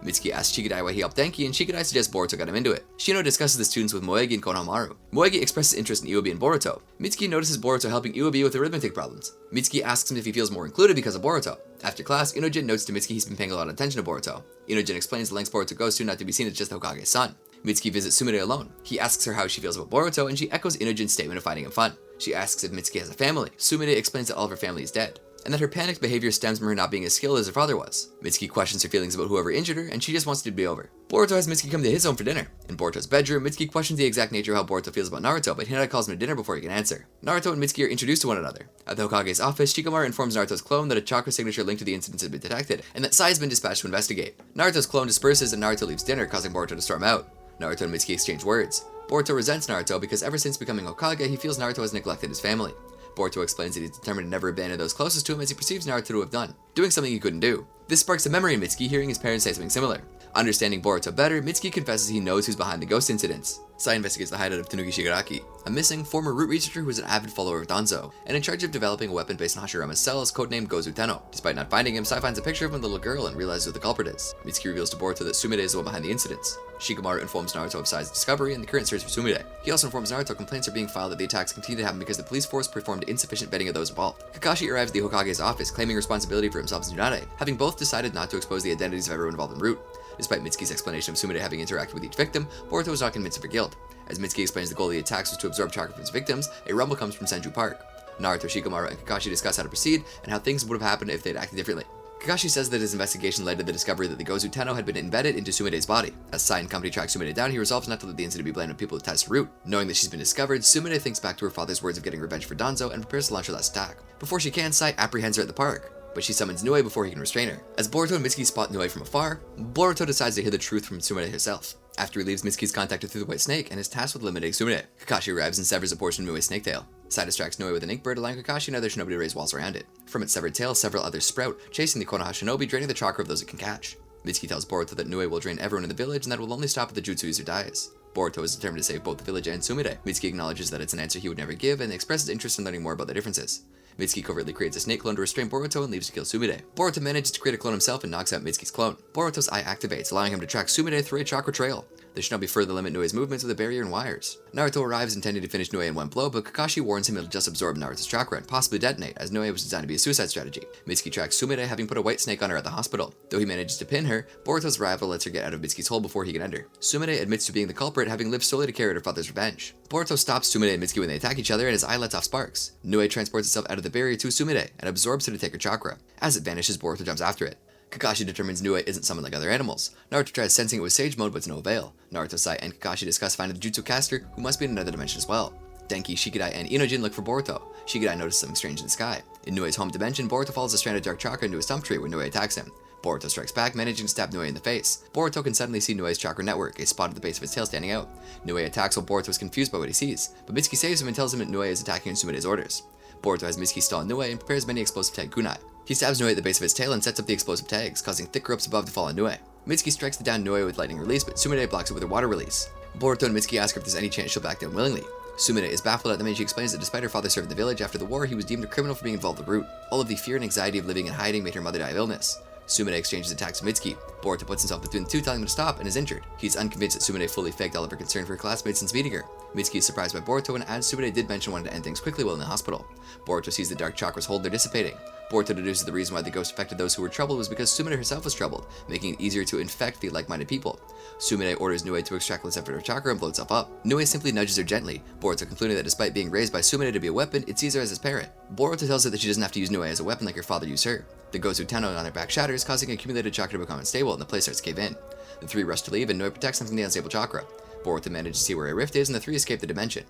Mitsuki asks Shikadai why he helped Denki, and Shikadai suggests Boruto got him into it. Shino discusses the students with Moegi and Konoha Maru. Moegi expresses interest in Iwabi and Boruto. Mitsuki notices Boruto helping Iwabi with arithmetic problems. Mitsuki asks him if he feels more included because of Boruto. After class, Inojin notes to Mitsuki he's been paying a lot of attention to Boruto. Inojin explains the lengths Boruto goes to not to be seen as just Hokage's son. Mitsuki visits Tsunade alone. He asks her how she feels about Boruto, and she echoes Inojin's statement of finding him fun. She asks if Mitsuki has a family. Tsunade explains that all of her family is dead, and that her panicked behavior stems from her not being as skilled as her father was. Mitsuki questions her feelings about whoever injured her, and she just wants it to be over. Boruto has Mitsuki come to his home for dinner. In Boruto's bedroom, Mitsuki questions the exact nature of how Boruto feels about Naruto, but Hinata calls him to dinner before he can answer. Naruto and Mitsuki are introduced to one another. At the Hokage's office, Shikamaru informs Naruto's clone that a chakra signature linked to the incidents has been detected, and that Sai has been dispatched to investigate. Naruto's clone disperses, and Naruto leaves dinner, causing Boruto to storm out. Naruto and Mitsuki exchange words. Boruto resents Naruto because ever since becoming Hokage, he feels Naruto has neglected his family. Boruto explains that he's determined to never abandon those closest to him as he perceives Naruto to have done, doing something he couldn't do. This sparks a memory in Mitsuki hearing his parents say something similar. Understanding Boruto better, Mitsuki confesses he knows who's behind the ghost incidents. Sai investigates the hideout of Tanuki Shigaraki, a missing former root researcher who is an avid follower of Danzo, and in charge of developing a weapon based on Hashirama's cells codenamed Gozu Tenno. Despite not finding him, Sai finds a picture of him with a little girl and realizes who the culprit is. Mitsuki reveals to Boruto that Tsunade is the one behind the incidents. Shikamaru informs Naruto of Sai's discovery and the current search for Tsunade. He also informs Naruto complaints are being filed that the attacks continue to happen because the police force performed insufficient vetting of those involved. Kakashi arrives at the Hokage's office claiming responsibility for himself and Tsunade, having both decided not to expose the identities of everyone involved in root. Despite Mitsuki's explanation of Tsunade having interacted with each victim, Boruto was not convinced of her guilt. As Mitsuki explains the goal of the attacks was to absorb chakra from his victims, a rumble comes from Senju Park. Naruto, Shikamaru, and Kakashi discuss how to proceed and how things would have happened if they'd acted differently. Kakashi says that his investigation led to the discovery that the Gozu Tenno had been embedded into Tsunade's body. As Sai and company track Tsunade down, he resolves not to let the incident be blamed on people attached to root. Knowing that she's been discovered, Tsunade thinks back to her father's words of getting revenge for Danzo and prepares to launch her last attack. Before she can, Sai apprehends her at the park, but she summons Nue before he can restrain her. As Boruto and Mitsuki spot Nue from afar, Boruto decides to hear the truth from Tsunade herself. After he leaves, Mitsuki's contacted through the White Snake and is tasked with eliminating Tsunade. Kakashi arrives and severs a portion of Nue's snake tail. Sai distracts Nue with an ink bird, allowing Kakashi and other shinobi to raise walls around it. From its severed tail, several others sprout, chasing the Konoha shinobi, draining the chakra of those it can catch. Mitsuki tells Boruto that Nue will drain everyone in the village and that it will only stop if the jutsu user dies. Boruto is determined to save both the village and Tsunade. Mitsuki acknowledges that it's an answer he would never give and expresses interest in learning more about the differences. Mitsuki covertly creates a snake clone to restrain Boruto and leaves to kill Tsunade. Boruto manages to create a clone himself and knocks out Mitsuki's clone. Boruto's eye activates, allowing him to track Tsunade through a chakra trail. The shinobi further limit Nue's movements with a barrier and wires. Naruto arrives intending to finish Nue in one blow, but Kakashi warns him it'll just absorb Naruto's chakra and possibly detonate, as Nue was designed to be a suicide strategy. Mitsuki tracks Tsunade, having put a white snake on her at the hospital. Though he manages to pin her, Boruto's rival lets her get out of Mitsuki's hole before he can enter. Tsunade admits to being the culprit, having lived solely to carry out her father's revenge. Boruto stops Tsunade and Mitsuki when they attack each other, and his eye lets off sparks. Nue transports itself out of the barrier to Tsunade and absorbs her to take her chakra. As it vanishes, Boruto jumps after it. Kakashi determines Nue isn't summoned like other animals. Naruto tries sensing it with Sage Mode, but to no avail. Naruto, Sai, and Kakashi discuss finding the Jutsu caster, who must be in another dimension as well. Denki, Shikadai, and Inojin look for Boruto. Shikadai notices something strange in the sky. In Nue's home dimension, Boruto follows a strand of dark chakra into a stump tree where Nue attacks him. Boruto strikes back, managing to stab Nue in the face. Boruto can suddenly see Nue's chakra network, a spot at the base of its tail standing out. Nue attacks while Boruto is confused by what he sees, but Mitsuki saves him and tells him that Nue is attacking on Tsunade's orders. Boruto has Mitsuki stall Nue and prepares many explosive tag kunai. He stabs Nue at the base of its tail and sets up the explosive tags, causing thick ropes above to fall on Nue. Mitsuki strikes the down Nue with lightning release, but Tsunade blocks it with her water release. Boruto and Mitsuki ask her if there's any chance she'll back down willingly. Tsunade is baffled at them and she explains that despite her father serving the village after the war, he was deemed a criminal for being involved with root. All of the fear and anxiety of living and hiding made her mother die of illness. Tsunade exchanges attacks with Mitsuki. Boruto puts himself between the two, telling him to stop, and is injured. He's unconvinced that Tsunade fully faked all of her concern for her classmates since meeting her. Mitsuki is surprised by Boruto and adds Tsunade did mention wanting to end things quickly while in the hospital. Boruto sees the dark chakras hold they're dissipating. Boruto deduces the reason why the ghost affected those who were troubled was because Tsunade herself was troubled, making it easier to infect the like-minded people. Tsunade orders Nue to extract what's left of her chakra and blow itself up. Nue simply nudges her gently, Boruto concluding that despite being raised by Tsunade to be a weapon, it sees her as his parent. Boruto tells her that she doesn't have to use Nue as a weapon like her father used her. The Gozu Tenno on her back shatters, causing accumulated chakra to become unstable, and the place starts to cave in. The three rush to leave, and Nue protects them from the unstable chakra. Boruto manages to see where a rift is, and the three escape the dimension.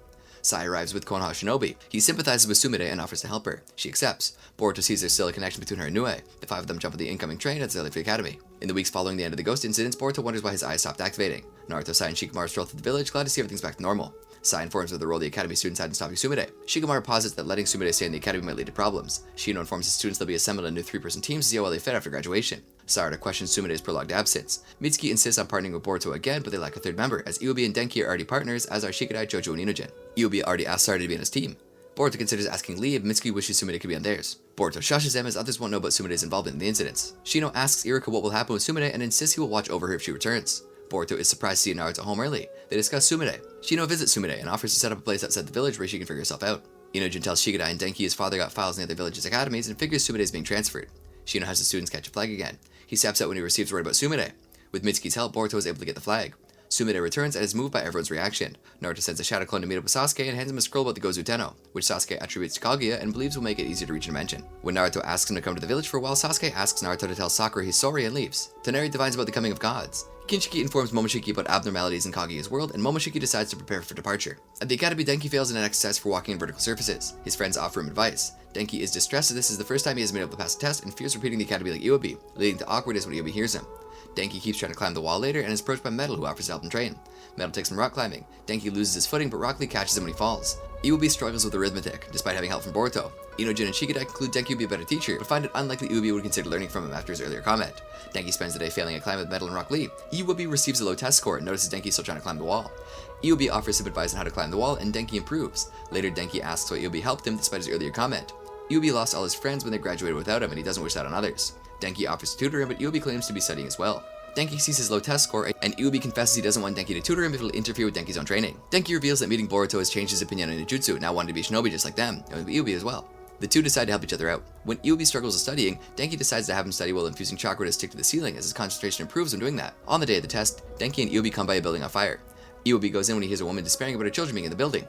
Sai arrives with Konoha Shinobi. He sympathizes with Tsunade and offers to help her. She accepts. Boruto sees there's still a connection between her and Nue. The five of them jump on the incoming train as they leave the academy. In the weeks following the end of the ghost incidents, Boruto wonders why his eyes stopped activating. Naruto, Sai, and Shikamaru stroll through the village, glad to see everything's back to normal. Sai informs of the role the academy students had in stopping Tsunade. Shikamaru posits that letting Tsunade stay in the academy might lead to problems. Shino informs his students they'll be assembled into 3-person teams to see how well they fit after graduation. Sarada questions Tsunade's prolonged absence. Mitsuki insists on partnering with Boruto again, but they lack a third member, as Iubi and Denki are already partners, as are Shikadai, Chocho, and Inojin. Iubi already asked Sarada to be on his team. Boruto considers asking Lee if Mitsuki wishes Tsunade could be on theirs. Boruto shushes him as others won't know about Tsunade's involvement in the incidents. Shino asks Iruka what will happen with Tsunade and insists he will watch over her if she returns. Boruto is surprised to see Naruto home early. They discuss Tsunade. Shino visits Tsunade and offers to set up a place outside the village where she can figure herself out. Inojin tells Shikadai and Denki his father got files in the other village's academies and figures Tsunade is being transferred. Shino has the students catch a flag again. He saps out when he receives word about Tsunade. With Mitsuki's help, Boruto is able to get the flag. Tsunade returns and is moved by everyone's reaction. Naruto sends a shadow clone to meet up with Sasuke and hands him a scroll about the Gozu Tenno, which Sasuke attributes to Kaguya and believes will make it easier to reach a dimension. When Naruto asks him to come to the village for a while, Sasuke asks Naruto to tell Sakura he's sorry and leaves. To narrate divines about the coming of gods. Kinshiki informs Momoshiki about abnormalities in Kaguya's world, and Momoshiki decides to prepare for departure. At the academy, Denki fails in an exercise for walking on vertical surfaces. His friends offer him advice. Denki is distressed as this is the first time he has been able to pass a test and fears repeating the academy like Iubi, leading to awkwardness when Iubi hears him. Denki keeps trying to climb the wall later and is approached by Metal, who offers to help him train. Metal takes him rock climbing. Denki loses his footing, but Rock Lee catches him when he falls. Iwabi struggles with arithmetic, despite having help from Boruto. Inojin and Shikadai conclude Denki would be a better teacher, but find it unlikely Iwabi would consider learning from him after his earlier comment. Denki spends the day failing a climb with Metal and Rock Lee. Iwabi receives a low test score and notices Denki still trying to climb the wall. Iwabi offers some advice on how to climb the wall, and Denki improves. Later, Denki asks why Iwabi helped him despite his earlier comment. Iwabi lost all his friends when they graduated without him, and he doesn't wish that on others. Denki offers to tutor him, but Iwabi claims to be studying as well. Denki sees his low test score, and Iwabi confesses he doesn't want Denki to tutor him if it'll interfere with Denki's own training. Denki reveals that meeting Boruto has changed his opinion on ninjutsu, now wanting to be shinobi just like them, and with Iwabi as well. The two decide to help each other out. When Iwabi struggles with studying, Denki decides to have him study while infusing chakra to stick to the ceiling, as his concentration improves when doing that. On the day of the test, Denki and Iwabi come by a building on fire. Iwabi goes in when he hears a woman despairing about her children being in the building.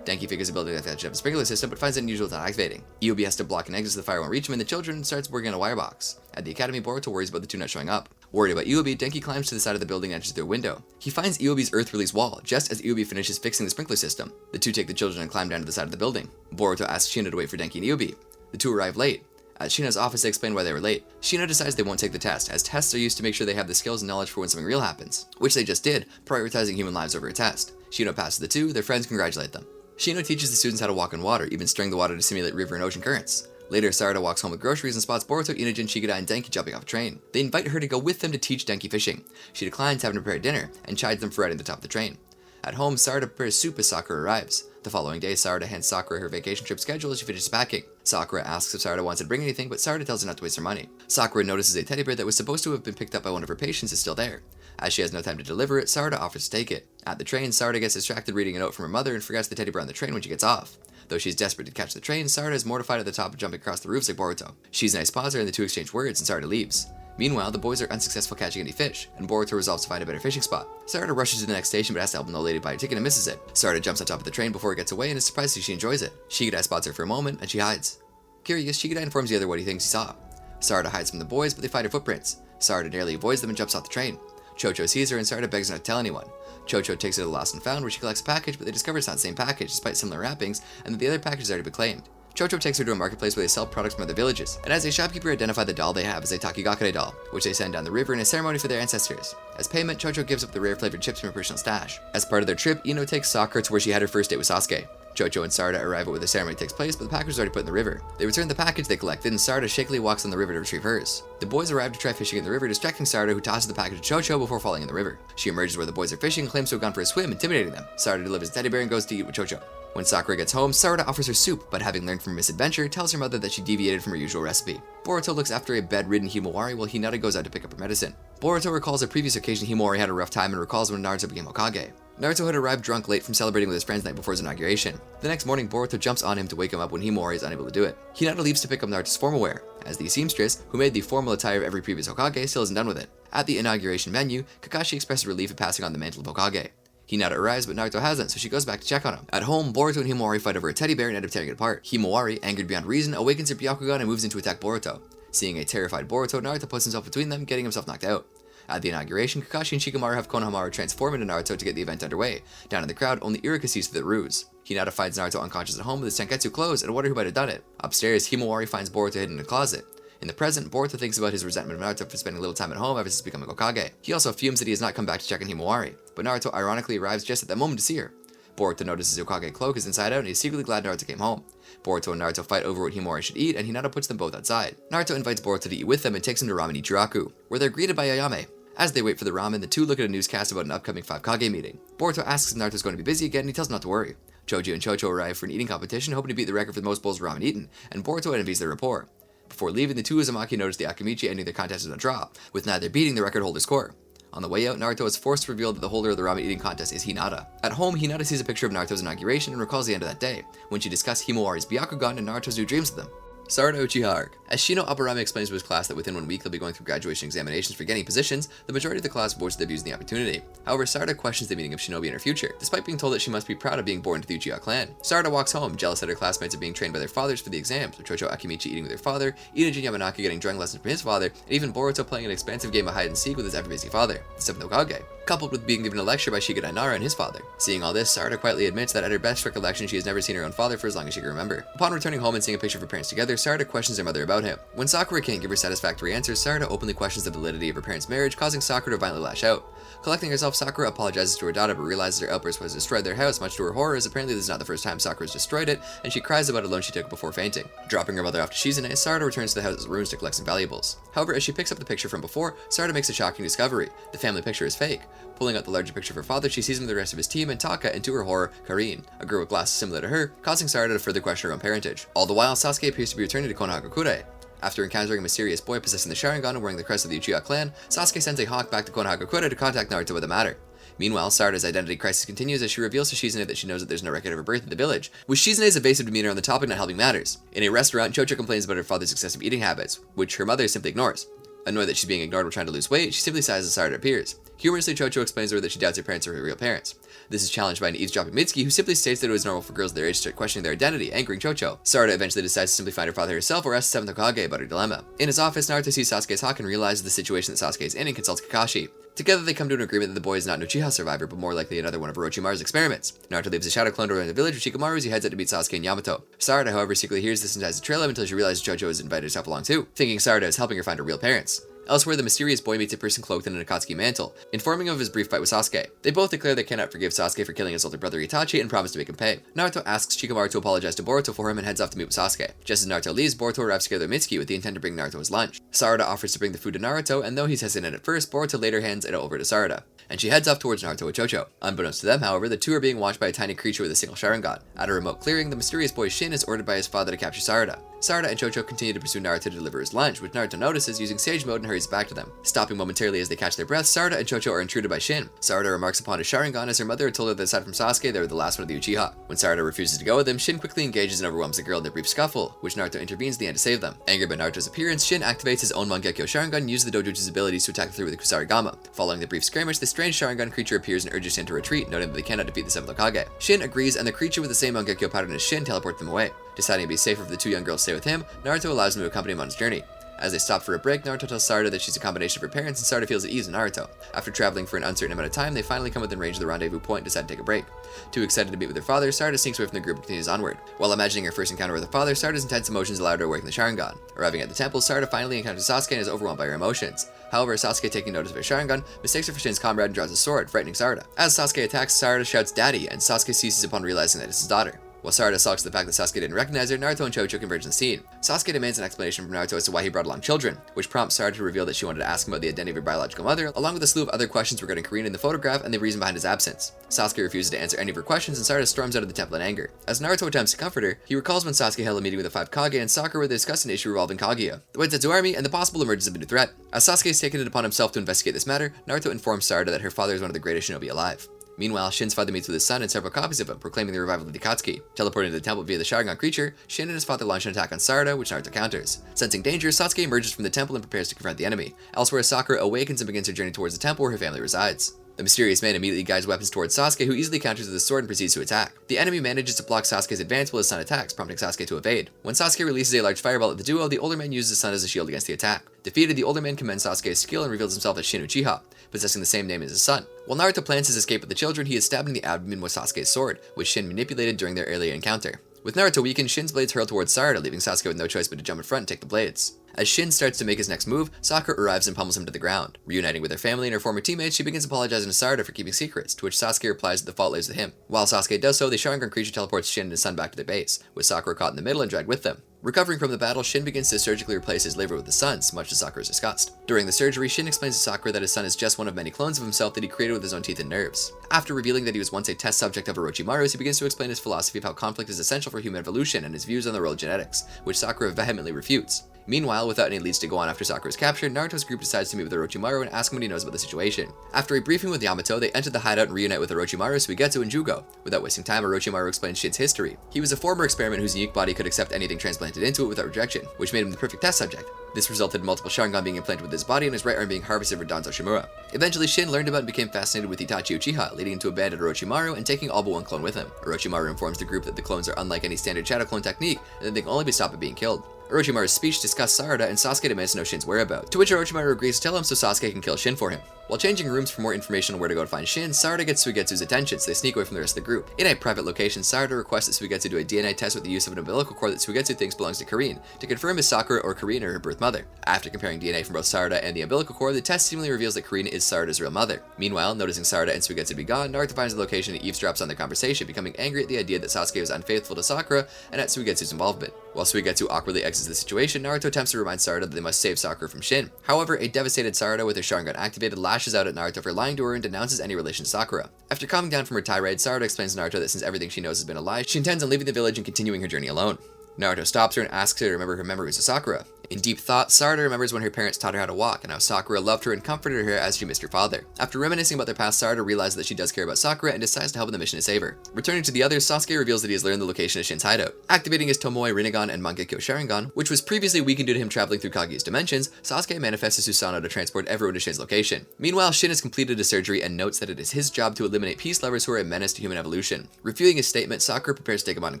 Denki figures a building like that should have a sprinkler system, but finds it unusual without activating. Iwabi has to block an exit so the fire won't reach him, and the children starts working on a wire box. At the academy, Boruto worries about the two not showing up. Worried about Iwabi, Denki climbs to the side of the building and enters through a window. He finds Iwabi's earth release wall, just as Iwabi finishes fixing the sprinkler system. The two take the children and climb down to the side of the building. Boruto asks Shino to wait for Denki and Iwabi. The two arrive late. At Shino's office, they explain why they were late. Shino decides they won't take the test, as tests are used to make sure they have the skills and knowledge for when something real happens, which they just did, prioritizing human lives over a test. Shino passes the two, their friends congratulate them. Shino teaches the students how to walk on water, even stirring the water to simulate river and ocean currents. Later, Sarada walks home with groceries and spots Boruto, Inojin, Shikadai, and Denki jumping off a train. They invite her to go with them to teach Denki fishing. She declines having to prepare dinner, and chides them for riding the top of the train. At home, Sarada prepares soup as Sakura arrives. The following day, Sarada hands Sakura her vacation trip schedule as she finishes packing. Sakura asks if Sarada wants to bring anything, but Sarada tells her not to waste her money. Sakura notices a teddy bear that was supposed to have been picked up by one of her patients is still there. As she has no time to deliver it, Sarada offers to take it. At the train, Sarada gets distracted reading a note from her mother and forgets the teddy bear on the train when she gets off. Though she's desperate to catch the train, Sarada is mortified at the top of jumping across the roofs like Boruto. She's nice pauser and the two exchange words, and Sarada leaves. Meanwhile, the boys are unsuccessful catching any fish, and Boruto resolves to find a better fishing spot. Sarada rushes to the next station but has to help an old lady buy a ticket and misses it. Sarada jumps on top of the train before it gets away and is surprised that she enjoys it. Shikadai spots her for a moment, and she hides. Curious, Shikadai informs the other what he thinks he saw. Sarada hides from the boys, but they find her footprints. Sarada narrowly avoids them and jumps off the train. Chocho sees her and Sarada begs her not to tell anyone. Chocho takes her to the Lost and Found where she collects a package, but they discover it's not the same package despite similar wrappings, and that the other package has already been claimed. Chocho takes her to a marketplace where they sell products from other villages, and as a shopkeeper identify the doll they have as a Takigakure doll, which they send down the river in a ceremony for their ancestors. As payment, Chocho gives up the rare flavored chips from her personal stash. As part of their trip, Ino takes Sakura to where she had her first date with Sasuke. Chocho and Sarada arrive at where the ceremony takes place, but the package is already put in the river. They return the package they collected, and Sarada shakily walks on the river to retrieve hers. The boys arrive to try fishing in the river, distracting Sarada, who tosses the package to Chocho before falling in the river. She emerges where the boys are fishing and claims to have gone for a swim, intimidating them. Sarada delivers a teddy bear and goes to eat with Chocho. When Sakura gets home, Sarada offers her soup, but having learned from her misadventure, tells her mother that she deviated from her usual recipe. Boruto looks after a bedridden Himawari while Hinata goes out to pick up her medicine. Boruto recalls a previous occasion Himawari had a rough time and recalls when Naruto became Hokage. Naruto had arrived drunk late from celebrating with his friends the night before his inauguration. The next morning, Boruto jumps on him to wake him up when Himawari is unable to do it. Hinata leaves to pick up Naruto's formal wear, as the seamstress, who made the formal attire of every previous Hokage, still isn't done with it. At the inauguration venue, Kakashi expresses relief at passing on the mantle of Hokage. Hinata arrives, but Naruto hasn't, so she goes back to check on him. At home, Boruto and Himawari fight over a teddy bear and end up tearing it apart. Himawari, angered beyond reason, awakens her Byakugan and moves in to attack Boruto. Seeing a terrified Boruto, Naruto puts himself between them, getting himself knocked out. At the inauguration, Kakashi and Shikamaru have Konohamaru transform into Naruto to get the event underway. Down in the crowd, only Iruka sees through the ruse. Hinata finds Naruto unconscious at home with his Tenketsu clothes and wonders who might have done it. Upstairs, Himawari finds Boruto hidden in a closet. In the present, Boruto thinks about his resentment of Naruto for spending little time at home ever since becoming Hokage. He also fumes that he has not come back to check on Himawari, but Naruto ironically arrives just at that moment to see her. Boruto notices his Hokage cloak is inside out and he's secretly glad Naruto came home. Boruto and Naruto fight over what Himawari should eat, and Hinata puts them both outside. Naruto invites Boruto to eat with them and takes him to Ramen Ichiraku, where they're greeted by Ayame. As they wait for the ramen, the two look at a newscast about an upcoming 5 Kage meeting. Boruto asks if Naruto's going to be busy again, and he tells him not to worry. Choji and Chocho arrive for an eating competition, hoping to beat the record for the most bowls of ramen eaten, and Boruto envies their rapport. Before leaving, the two Uzumaki notice the Akimichi ending their contest in a draw, with neither beating the record holder's score. On the way out, Naruto is forced to reveal that the holder of the ramen eating contest is Hinata. At home, Hinata sees a picture of Naruto's inauguration and recalls the end of that day, when she discussed Himawari's Byakugan and Naruto's new dreams of them. Sarada Uchiha Arc. As Shino Aburame explains to his class that within 1 week they'll be going through graduation examinations for getting positions, the majority of the class voices their views on the opportunity. However, Sarada questions the meaning of Shinobi in her future, despite being told that she must be proud of being born into the Uchiha clan. Sarada walks home, jealous that her classmates are being trained by their fathers for the exams, with Chocho Akimichi eating with her father, Inojin Yamanaka getting drawing lessons from his father, and even Boruto playing an expansive game of hide and seek with his ever-busy father, the 7th Hokage, coupled with being given a lecture by Shikadai Nara and his father. Seeing all this, Sarada quietly admits that at her best recollection she has never seen her own father for as long as she can remember. Upon returning home and seeing a picture of her parents together, Sarada questions her mother about him. When Sakura can't give her satisfactory answers, Sarada openly questions the validity of her parents' marriage, causing Sakura to violently lash out. Collecting herself, Sakura apologizes to her daughter but realizes her outburst was destroyed their house, much to her horror, as apparently this is not the first time Sakura's destroyed it, and she cries about a loan she took before fainting. Dropping her mother off to Shizune, Sarada returns to the house's ruins to collect some valuables. However, as she picks up the picture from before, Sarada makes a shocking discovery. The family picture is fake. Pulling out the larger picture of her father, she sees him with the rest of his team and Taka, and to her horror, Karin, a girl with glasses similar to her, causing Sarada to further question her own parentage. All the while, Sasuke appears to be returning to Konoha Crush. After encountering a mysterious boy possessing the Sharingan and wearing the crest of the Uchiha clan, Sasuke sends a hawk back to Konoha Crush to contact Naruto with the matter. Meanwhile, Sarada's identity crisis continues as she reveals to Shizune that she knows that there's no record of her birth in the village, with Shizune's evasive demeanor on the topic not helping matters. In a restaurant, Chocho complains about her father's excessive eating habits, which her mother simply ignores. Annoyed that she's being ignored while trying to lose weight, she simply sighs as Sarada appears. Humorously, Chocho explains to her that she doubts her parents are her real parents. This is challenged by an eavesdropping Mitsuki, who simply states that it was normal for girls their age to start questioning their identity, angering Chocho. Sarada eventually decides to simply find her father herself or ask the 7th Hokage about her dilemma. In his office, Naruto sees Sasuke's hawk and realizes the situation that Sasuke is in and consults Kakashi. Together, they come to an agreement that the boy is not an Uchiha survivor, but more likely another one of Orochimaru's experiments. Naruto leaves a shadow clone around the village with Shikamaru as he heads out to meet Sasuke and Yamato. Sarada, however, secretly hears this and tries to trail him until she realizes Chocho has invited herself along too, thinking Sarada is helping her find her real parents. Elsewhere, the mysterious boy meets a person cloaked in an Akatsuki mantle, informing of his brief fight with Sasuke. They both declare they cannot forgive Sasuke for killing his older brother Itachi and promise to make him pay. Naruto asks Shikamaru to apologize to Boruto for him and heads off to meet with Sasuke. Just as Naruto leaves, Boruto arrives together with Mitsuki with the intent to bring Naruto his lunch. Sarada offers to bring the food to Naruto, and though he's hesitant at first, Boruto later hands it over to Sarada, and she heads off towards Naruto with Chocho. Unbeknownst to them, however, the two are being watched by a tiny creature with a single Sharingan. At a remote clearing, the mysterious boy Shin is ordered by his father to capture Sarada. Sarada and Chocho continue to pursue Naruto to deliver his lunch, which Naruto notices using Sage Mode and hurries back to them. Stopping momentarily as they catch their breath, Sarada and Chocho are intruded by Shin. Sarada remarks upon his Sharingan as her mother had told her that aside from Sasuke, they were the last one of the Uchiha. When Sarada refuses to go with him, Shin quickly engages and overwhelms the girl in a brief scuffle, which Naruto intervenes at the end to save them. Angered by Naruto's appearance, Shin activates his own Mangekyo Sharingan and uses the dojutsu's abilities to attack the three with the Kusarigama. Following the brief skirmish, the strange Sharingan creature appears and urges Shin to retreat, noting that they cannot defeat the 7th Hokage. Shin agrees, and the creature with the same Mangekyo pattern as Shin teleports them away. Deciding it'd be safer for the two young girls to stay with him, Naruto allows him to accompany him on his journey. As they stop for a break, Naruto tells Sarada that she's a combination of her parents, and Sarada feels at ease with Naruto. After traveling for an uncertain amount of time, they finally come within range of the rendezvous point and decide to take a break. Too excited to meet with her father, Sarada sneaks away from the group and continues onward. While imagining her first encounter with her father, Sarada's intense emotions allowed her to awaken the Sharingan. Arriving at the temple, Sarada finally encounters Sasuke and is overwhelmed by her emotions. However, Sasuke, taking notice of her Sharingan, mistakes her for Shin's comrade and draws a sword, frightening Sarada. As Sasuke attacks, Sarada shouts "Daddy," and Sasuke ceases upon realizing that it's his daughter. While Sarada sulks at the fact that Sasuke didn't recognize her, Naruto and Chocho converge on the scene. Sasuke demands an explanation from Naruto as to why he brought along children, which prompts Sarada to reveal that she wanted to ask him about the identity of her biological mother, along with a slew of other questions regarding Karin in the photograph and the reason behind his absence. Sasuke refuses to answer any of her questions, and Sarada storms out of the temple in anger. As Naruto attempts to comfort her, he recalls when Sasuke held a meeting with the 5 Kage and Sakura where they discussed an issue revolving Kaguya, the White Zetsu army, and the possible emergence of a new threat. As Sasuke has taken it upon himself to investigate this matter, Naruto informs Sarada that her father is one of the greatest shinobi alive. Meanwhile, Shin's father meets with his son and several copies of him, proclaiming the revival of the Akatsuki. Teleporting to the temple via the Sharingan creature, Shin and his father launch an attack on Sarada, which Naruto counters. Sensing danger, Sasuke emerges from the temple and prepares to confront the enemy. Elsewhere, Sakura awakens and begins her journey towards the temple where her family resides. The mysterious man immediately guides weapons towards Sasuke, who easily counters with his sword and proceeds to attack. The enemy manages to block Sasuke's advance while his son attacks, prompting Sasuke to evade. When Sasuke releases a large fireball at the duo, the older man uses his son as a shield against the attack. Defeated, the older man commends Sasuke's skill and reveals himself as Shin Uchiha, possessing the same name as his son. While Naruto plans his escape with the children, he is stabbed in the abdomen with Sasuke's sword, which Shin manipulated during their earlier encounter. With Naruto weakened, Shin's blades hurl towards Sarada, leaving Sasuke with no choice but to jump in front and take the blades. As Shin starts to make his next move, Sakura arrives and pummels him to the ground. Reuniting with her family and her former teammates, she begins apologizing to Sarada for keeping secrets, to which Sasuke replies that the fault lays with him. While Sasuke does so, the Sharingan creature teleports Shin and his son back to their base, with Sakura caught in the middle and dragged with them. Recovering from the battle, Shin begins to surgically replace his liver with his son's, much to Sakura's disgust. During the surgery, Shin explains to Sakura that his son is just one of many clones of himself that he created with his own teeth and nerves. After revealing that he was once a test subject of Orochimaru's, he begins to explain his philosophy of how conflict is essential for human evolution and his views on the role of genetics, which Sakura vehemently refutes. Meanwhile, without any leads to go on after Sakura's capture, Naruto's group decides to meet with Orochimaru and ask him what he knows about the situation. After a briefing with Yamato, they enter the hideout and reunite with Orochimaru, Suigetsu, and Jūgo. Without wasting time, Orochimaru explains Shin's history. He was a former experiment whose unique body could accept anything transplanted into it without rejection, which made him the perfect test subject. This resulted in multiple Sharingan being implanted with his body and his right arm being harvested for Danzo Shimura. Eventually, Shin learned about and became fascinated with Itachi Uchiha, leading him to abandon Orochimaru and taking all but one clone with him. Orochimaru informs the group that the clones are unlike any standard shadow clone technique and that they can only be stopped by being killed. Orochimaru's speech discusses Sarada and Sasuke demands to know Shin's whereabouts, to which Orochimaru agrees to tell him so Sasuke can kill Shin for him. While changing rooms for more information on where to go to find Shin, Sarada gets Suigetsu's attention, so they sneak away from the rest of the group. In a private location, Sarada requests that Suigetsu do a DNA test with the use of an umbilical cord that Suigetsu thinks belongs to Karin, to confirm if Sakura or Karin are her birth mother. After comparing DNA from both Sarada and the umbilical cord, the test seemingly reveals that Karin is Sarada's real mother. Meanwhile, noticing Sarada and Suigetsu to be gone, Naruto finds the location and eavesdrops on their conversation, becoming angry at the idea that Sasuke was unfaithful to Sakura and at Suigetsu's involvement. While Suigetsu awkwardly exits the situation, Naruto attempts to remind Sarada that they must save Sakura from Shin. However, a devastated Sarada with her Sharingan activated lashes out at Naruto for lying to her and denounces any relation to Sakura. After calming down from her tirade, Sarada explains to Naruto that since everything she knows has been a lie, she intends on leaving the village and continuing her journey alone. Naruto stops her and asks her to remember her memories of Sakura. In deep thought, Sarada remembers when her parents taught her how to walk and how Sakura loved her and comforted her as she missed her father. After reminiscing about their past, Sarada realizes that she does care about Sakura and decides to help in the mission to save her. Returning to the others, Sasuke reveals that he has learned the location of Shin's hideout. Activating his Tomoe Rinnegan and Mangekyo Sharingan, which was previously weakened due to him traveling through Kaguya's dimensions, Sasuke manifests a Susanoo to transport everyone to Shin's location. Meanwhile, Shin has completed a surgery and notes that it is his job to eliminate peace lovers who are a menace to human evolution. Refuting his statement, Sakura prepares to take him on in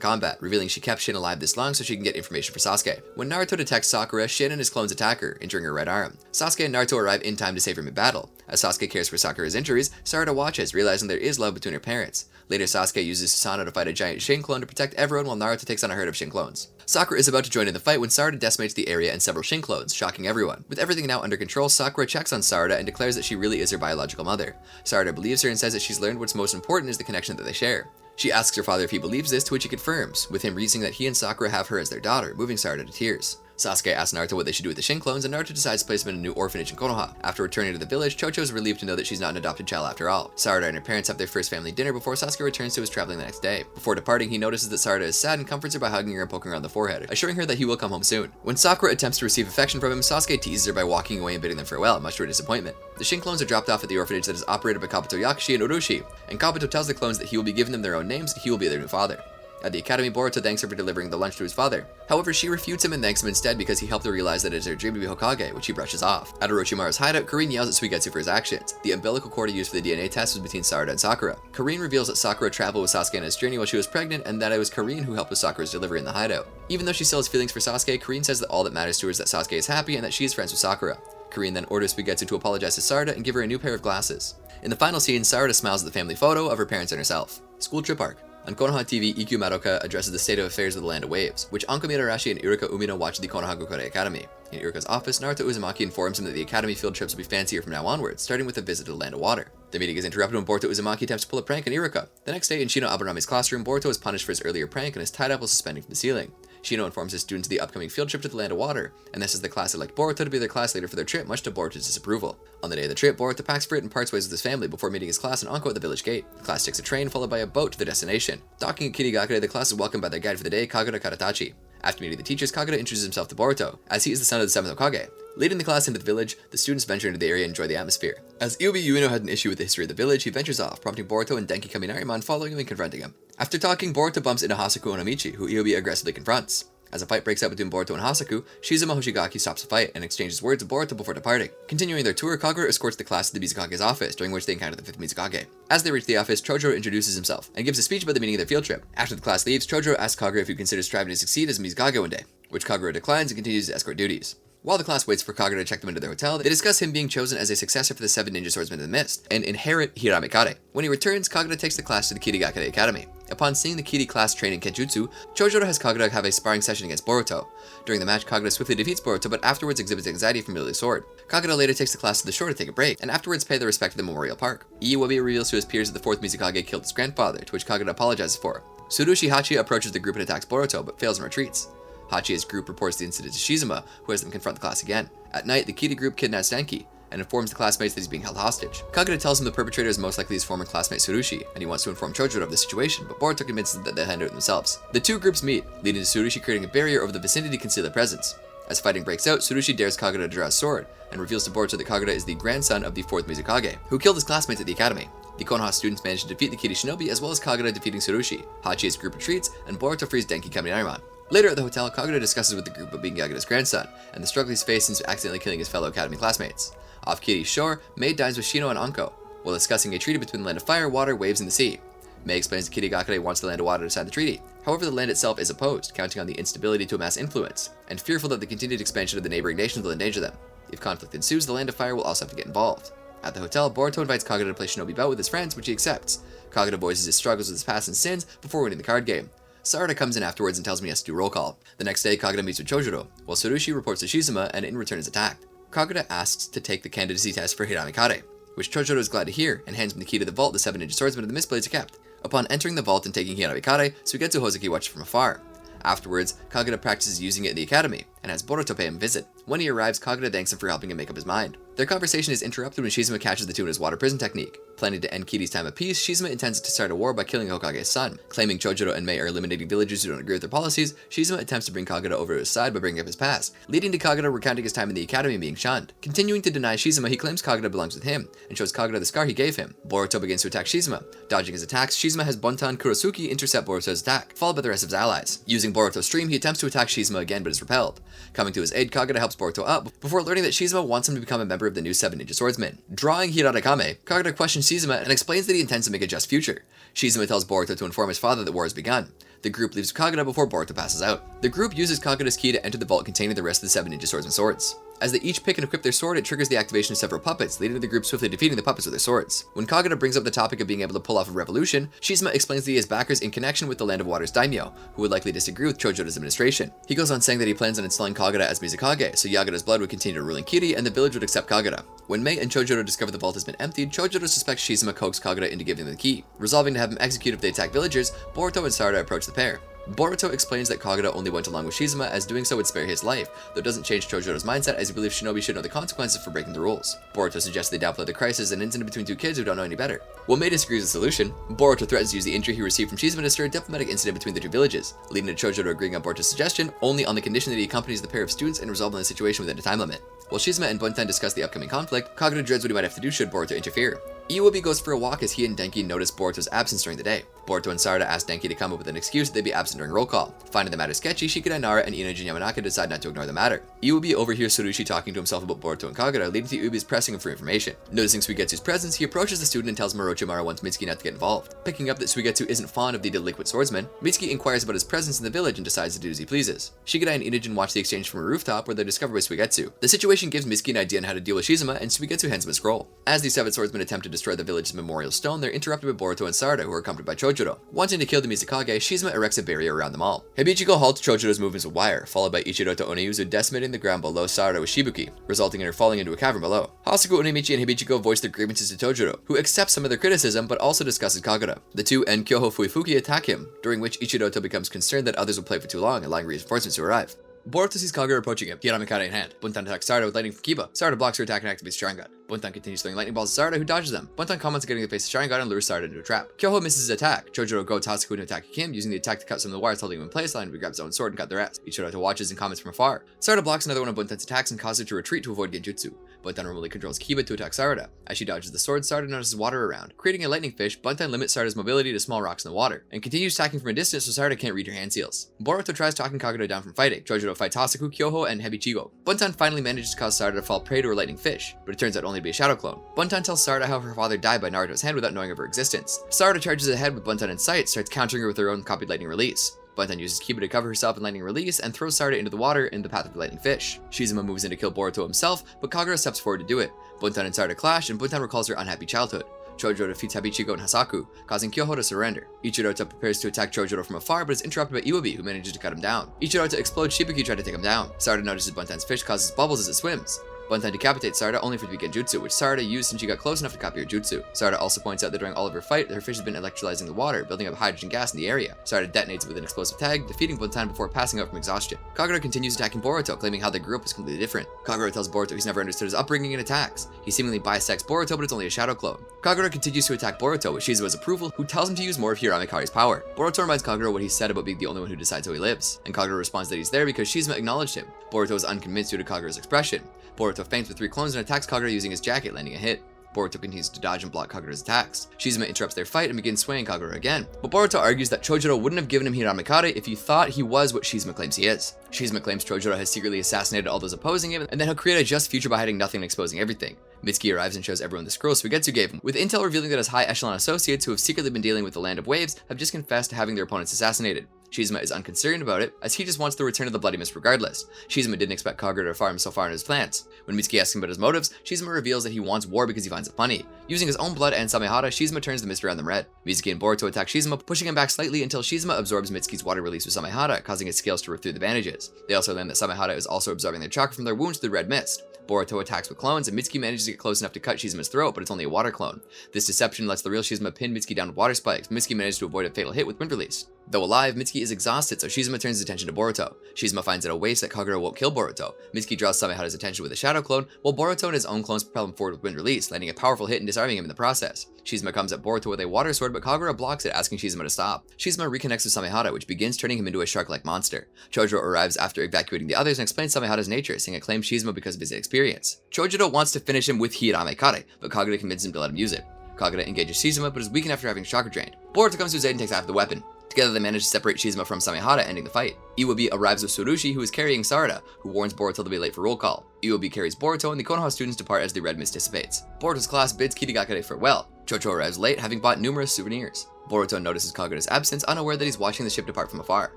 combat, revealing she kept Shin alive this long so she can get information for Sasuke. When Naruto detects Sakura, Shin and his clones attack her, injuring her right arm. Sasuke and Naruto arrive in time to save her mid-battle. As Sasuke cares for Sakura's injuries, Sarada watches, realizing there is love between her parents. Later, Sasuke uses Susanoo to fight a giant Shin clone to protect everyone while Naruto takes on a herd of Shin clones. Sakura is about to join in the fight when Sarada decimates the area and several Shin clones, shocking everyone. With everything now under control, Sakura checks on Sarada and declares that she really is her biological mother. Sarada believes her and says that she's learned what's most important is the connection that they share. She asks her father if he believes this, to which he confirms, with him reasoning that he and Sakura have her as their daughter, moving Sarada to tears. Sasuke asks Naruto what they should do with the Shin clones, and Naruto decides to place them in a new orphanage in Konoha. After returning to the village, Chocho is relieved to know that she's not an adopted child after all. Sarada and her parents have their first family dinner before Sasuke returns to his traveling the next day. Before departing, he notices that Sarada is sad and comforts her by hugging her and poking her on the forehead, assuring her that he will come home soon. When Sakura attempts to receive affection from him, Sasuke teases her by walking away and bidding them farewell, much to her disappointment. The Shin clones are dropped off at the orphanage that is operated by Kabuto Yakushi and Urushi, and Kabuto tells the clones that he will be giving them their own names and he will be their new father. At the academy, Boruto thanks her for delivering the lunch to his father. However, she refutes him and thanks him instead because he helped her realize that it is her dream to be Hokage, which he brushes off. At Orochimaru's hideout, Karin yells at Suigetsu for his actions. The umbilical cord he used for the DNA test was between Sarada and Sakura. Karin reveals that Sakura traveled with Sasuke on his journey while she was pregnant and that it was Karin who helped with Sakura's delivery in the hideout. Even though she still has feelings for Sasuke, Karin says that all that matters to her is that Sasuke is happy and that she is friends with Sakura. Karin then orders Suigetsu to apologize to Sarada and give her a new pair of glasses. In the final scene, Sarada smiles at the family photo of her parents and herself. School trip arc. On Konoha TV, Ikkyu Madoka addresses the state of affairs of the Land of Waves, which Anko Mitarashi and Iruka Umino watch at the Konoha Gakure Academy. In Iruka's office, Naruto Uzumaki informs him that the academy field trips will be fancier from now onwards, starting with a visit to the Land of Water. The meeting is interrupted when Boruto Uzumaki attempts to pull a prank on Iruka. The next day, in Shino Aburami's classroom, Boruto is punished for his earlier prank and is tied up while suspending from the ceiling. Shino informs his students of the upcoming field trip to the Land of Water, and this is the class that elect Boruto to be their class leader for their trip, much to Boruto's disapproval. On the day of the trip, Boruto packs for it and parts ways with his family before meeting his class and Anko at the village gate. The class takes a train followed by a boat to their destination. Docking at Kirigakure, the class is welcomed by their guide for the day, Kagura Karatachi. After meeting the teachers, Kagura introduces himself to Boruto, as he is the son of the 7th Hokage. Leading the class into the village, the students venture into the area and enjoy the atmosphere. As Iobi Ueno had an issue with the history of the village, he ventures off, prompting Boruto and Denki Kaminarimon following him and confronting him. After talking, Boruto bumps into Hasaku Onomichi, who Iobi aggressively confronts. As a fight breaks out between Boruto and Hasaku, Shizuma Hoshigaki stops the fight and exchanges words with Boruto before departing. Continuing their tour, Kagura escorts the class to the Mizukage's office, during which they encounter the 5th Mizukage. As they reach the office, Chocho introduces himself and gives a speech about the meaning of their field trip. After the class leaves, Chocho asks Kagura if he considers striving to succeed as a Mizukage one day, which Kagura declines and continues his escort duties. While the class waits for Kagura to check them into their hotel, they discuss him being chosen as a successor for the 7 ninja swordsmen of the mist, and inherit Hiramikare. When he returns, Kagura takes the class to the Kirigakure Academy. Upon seeing the Kiri class training Kenjutsu, Chocho has Kagura have a sparring session against Boruto. During the match, Kagura swiftly defeats Boruto, but afterwards exhibits anxiety from Lily Sword. Kagura later takes the class to the shore to take a break, and afterwards pay their respect to the Memorial Park. Iiwabi reveals to his peers that the 4th Mizukage killed his grandfather, to which Kagura apologizes for. Tsurushi Hachi approaches the group and attacks Boruto, but fails and retreats. Hachi's group reports the incident to Shizuma, who has them confront the class again. At night, the Kiri group kidnaps Denki, and informs the classmates that he's being held hostage. Kagura tells him the perpetrator is most likely his former classmate Tsurushi, and he wants to inform Chocho of the situation, but Boruto convinces them that they'll handle it themselves. The two groups meet, leading to Tsurushi creating a barrier over the vicinity to conceal their presence. As fighting breaks out, Tsurushi dares Kagura to draw a sword, and reveals to Boruto that Kagura is the grandson of the 4th Mizukage, who killed his classmates at the academy. The Konoha students manage to defeat the Kiri Shinobi, as well as Kagura defeating Tsurushi. Hachi's group retreats, and Boruto frees Denki Kaminarimon. Later at the hotel, Kagura discusses with the group about being Kagura's grandson, and the struggle he's faced since accidentally killing his fellow academy classmates. Off Kiri's shore, Mei dines with Shino and Anko, while discussing a treaty between the Land of Fire, Water, Waves, and the Sea. Mei explains that Kirigakure wants the Land of Water to sign the treaty. However, the land itself is opposed, counting on the instability to amass influence, and fearful that the continued expansion of the neighboring nations will endanger them. If conflict ensues, the Land of Fire will also have to get involved. At the hotel, Boruto invites Kagura to play Shinobi bout with his friends, which he accepts. Kagura voices his struggles with his past and sins before winning the card game. Sarada comes in afterwards and tells him he has to do roll call. The next day, Kagura meets with Chojuro, while Tsurushi reports to Shizuma and in return is attacked. Kagura asks to take the candidacy test for Hiramikare, which Chojuro is glad to hear and hands him the key to the vault the 7 ninja swordsmen of the Mistblades are kept. Upon entering the vault and taking Hiramikare, Suigetsu Hozuki watches from afar. Afterwards, Kagura practices using it in the academy and has Boruto pay him a visit. When he arrives, Kagura thanks him for helping him make up his mind. Their conversation is interrupted when Shizuma catches the two in his water prison technique. Planning to end Kiri's time of peace, Shizuma intends to start a war by killing Hokage's son. Claiming Chojuro and Mei are eliminating villagers who don't agree with their policies, Shizuma attempts to bring Kagura over to his side by bringing up his past, leading to Kagura recounting his time in the academy and being shunned. Continuing to deny Shizuma, he claims Kagura belongs with him, and shows Kagura the scar he gave him. Boruto begins to attack Shizuma. Dodging his attacks, Shizuma has Bontan Kurosuki intercept Boruto's attack, followed by the rest of his allies. Using Boruto's stream, he attempts to attack Shizuma again but is repelled. Coming to his aid, Kagura helps Boruto up, before learning that Shizuma wants him to become a member of the new 7 ninja swordsmen. Drawing Hiradakame, Kagura questions Shizuma and explains that he intends to make a just future. Shizuma tells Boruto to inform his father that war has begun. The group leaves Kagura before Boruto passes out. The group uses Kagura's key to enter the vault containing the rest of the 7 ninja swordsmen swords. As they each pick and equip their sword, it triggers the activation of several puppets, leading to the group swiftly defeating the puppets with their swords. When Kagura brings up the topic of being able to pull off a revolution, Shizuma explains that he has backers in connection with the Land of Water's daimyo, who would likely disagree with Chojoro's administration. He goes on saying that he plans on installing Kagura as Mizukage, so Yagura's blood would continue ruling Kiri and the village would accept Kagura. When Mei and Chojuro discover the vault has been emptied, Chojuro suspects Shizuma coaxed Kagura into giving them the key. Resolving to have him execute if they attack villagers, Boruto and Sarada approach the pair. Boruto explains that Kagura only went along with Shizuma as doing so would spare his life, though it doesn't change Chojoro's mindset as he believes Shinobi should know the consequences for breaking the rules. Boruto suggests they downplay the crisis and incident between two kids who don't know any better. While Mei disagrees with the solution, Boruto threatens to use the injury he received from Shizuma to stir a diplomatic incident between the two villages, leading to Chojuro agreeing on Boruto's suggestion only on the condition that he accompanies the pair of students and resolving the situation within a time limit. While Shizuma and Buntan discuss the upcoming conflict, Kagura dreads what he might have to do should Boruto interfere. Iwabi goes for a walk as he and Denki notice Boruto's absence during the day. Boruto and Sarada ask Denki to come up with an excuse that they'd be absent during roll call. Finding the matter sketchy, Shikida Nara and Inoji Yamanaka decide not to ignore the matter. Iwabi overhears Tsurushi talking to himself about Boruto and Kagura, leading to Iwabi's pressing him for information. Noticing Suigetsu's presence, he approaches the student and tells him Orochimaru wants Mitsuki not to get involved. Picking up that Suigetsu isn't fond of the delinquent swordsman, Mitsuki inquires about his presence in the village and decides to do as he pleases. Shikida and Inojin watch the exchange from a rooftop where they're discovered by Suigetsu. The situation gives Mitsuki an idea on how to deal with Shizuma, and Suigetsu hands him a scroll. As the 7 swordsmen attempt to destroy the village's memorial stone, they're interrupted by Boruto and Sarada, who are accompanied by Chojuro. Wanting to kill the Mizukage, Shizuma erects a barrier around them all. Hibichiko halts Chojoro's movements with wire, followed by Ichiro to Oneyuzu decimating the ground below Sarada with Shibuki, resulting in her falling into a cavern below. Hasaku, Onemichi, and Hibichiko voice their grievances to Chojuro, who accepts some of their criticism but also discusses Kagura. The two and Kyoho Fuifuki attack him, during which Ichiroto becomes concerned that others will play for too long, allowing reinforcements to arrive. Boruto sees Kagura approaching him, Hiramikare in hand. Buntan attacks Sarada with lightning from Kiba. Sarada blocks her attack and activates Sharingan. Buntan continues throwing lightning balls at Sarada, who dodges them. Buntan comments on getting the face of Sharingan and lures Sarada into a trap. Kyoho misses his attack. Chojuro goads Hasaku into attacking him, using the attack to cut some of the wires holding him in place, allowing him to grab his own sword and cut the rest. Ichiroto watches and comments from afar. Sarada blocks another one of Buntan's attacks and causes her to retreat to avoid genjutsu. Buntan remotely controls Kiba to attack Sarada. As she dodges the sword, Sarada notices water around. Creating a lightning fish, Buntan limits Sarada's mobility to small rocks in the water, and continues attacking from a distance so Sarada can't read her hand seals. Boruto tries talking Kagura down from fighting. Chojuro fights Hasaku, Kyoho, and Hebichigo. Buntan finally manages to cause Sarada to fall prey to her lightning fish, but it turns out only to be a shadow clone. Buntan tells Sarada how her father died by Naruto's hand without knowing of her existence. Sarada charges ahead with Buntan in sight, starts countering her with her own copied lightning release. Buntan uses Kiba to cover herself in lightning release and throws Sarada into the water in the path of the lightning fish. Shizuma moves in to kill Boruto himself, but Kagura steps forward to do it. Buntan and Sarada clash, and Buntan recalls her unhappy childhood. Chojuro defeats Habichigo and Hasaku, causing Kyoho to surrender. Ichirota prepares to attack Chojuro from afar, but is interrupted by Iwabi, who manages to cut him down. Ichirota explodes Shibuki trying to take him down. Sarada notices Buntan's fish causes bubbles as it swims. Buntan decapitates Sarada only for it to be genjutsu, which Sarada used since she got close enough to copy her jutsu. Sarada also points out that during all of her fight, her fish has been electrolyzing the water, building up hydrogen gas in the area. Sarada detonates it with an explosive tag, defeating Buntan before passing out from exhaustion. Kagura continues attacking Boruto, claiming how they grew up was completely different. Kagura tells Boruto he's never understood his upbringing and attacks. He seemingly bisects Boruto, but it's only a shadow clone. Kagura continues to attack Boruto with Shizua's approval, who tells him to use more of Hiramikare's power. Boruto reminds Kagura what he said about being the only one who decides how he lives, and Kagura responds that he's there because Shizuma acknowledged him. Boruto is unconvinced due to Kagura's expression. Boruto feints with 3 clones and attacks Kagura using his jacket, landing a hit. Boruto continues to dodge and block Kagura's attacks. Shizuma interrupts their fight and begins swaying Kagura again. But Boruto argues that Chojuro wouldn't have given him Hiramikare if he thought he was what Shizuma claims he is. Shizuma claims Chojuro has secretly assassinated all those opposing him, and then he'll create a just future by hiding nothing and exposing everything. Mitsuki arrives and shows everyone the scroll Suigetsu gave him, with intel revealing that his high echelon associates who have secretly been dealing with the Land of Waves have just confessed to having their opponents assassinated. Shizuma is unconcerned about it, as he just wants the return of the Bloody Mist regardless. Shizuma didn't expect Kagura to farm so far in his plans. When Mitsuki asks him about his motives, Shizuma reveals that he wants war because he finds it funny. Using his own blood and Samehada, Shizuma turns the mist around them red. Mizuki and Boruto attack Shizuma, pushing him back slightly until Shizuma absorbs Mitsuki's water release with Samehada, causing its scales to rip through the bandages. They also learn that Samehada is also absorbing their chakra from their wounds to the red mist. Boruto attacks with clones, and Mitsuki manages to get close enough to cut Shizuma's throat, but it's only a water clone. This deception lets the real Shizuma pin Mitsuki down with water spikes, but Mitsuki manages to avoid a fatal hit with wind release. Though alive, Mitsuki is exhausted, so Shizuma turns his attention to Boruto. Shizuma finds it a waste that Kagura won't kill Boruto. Mitsuki draws Samehada's attention with a shadow clone, while Boruto and his own clones propel him forward with wind release, landing a powerful hit and disarming him in the process. Shizuma comes at Boruto with a water sword, but Kagura blocks it, asking Shizuma to stop. Shizuma reconnects with Samehada, which begins turning him into a shark-like monster. Chojo arrives after evacuating the others and explains Samehada's nature, saying it claims Shizuma because of his experience. Chojo wants to finish him with Hirame Kare, but Kagura convinces him to let him use it. Kagura engages Shizuma, but is weakened after having chakra drained. Boruto comes to his aid and takes half the weapon. Together they manage to separate Shizuma from Samehada, ending the fight. Iwabi arrives with Tsurushi, who is carrying Sarada, who warns Boruto to be late for roll call. Iwabi carries Boruto, and the Konoha students depart as the red mist dissipates. Boruto's class bids Kirigakure farewell. Chocho arrives late, having bought numerous souvenirs. Boruto notices Kagura's absence, unaware that he's watching the ship depart from afar.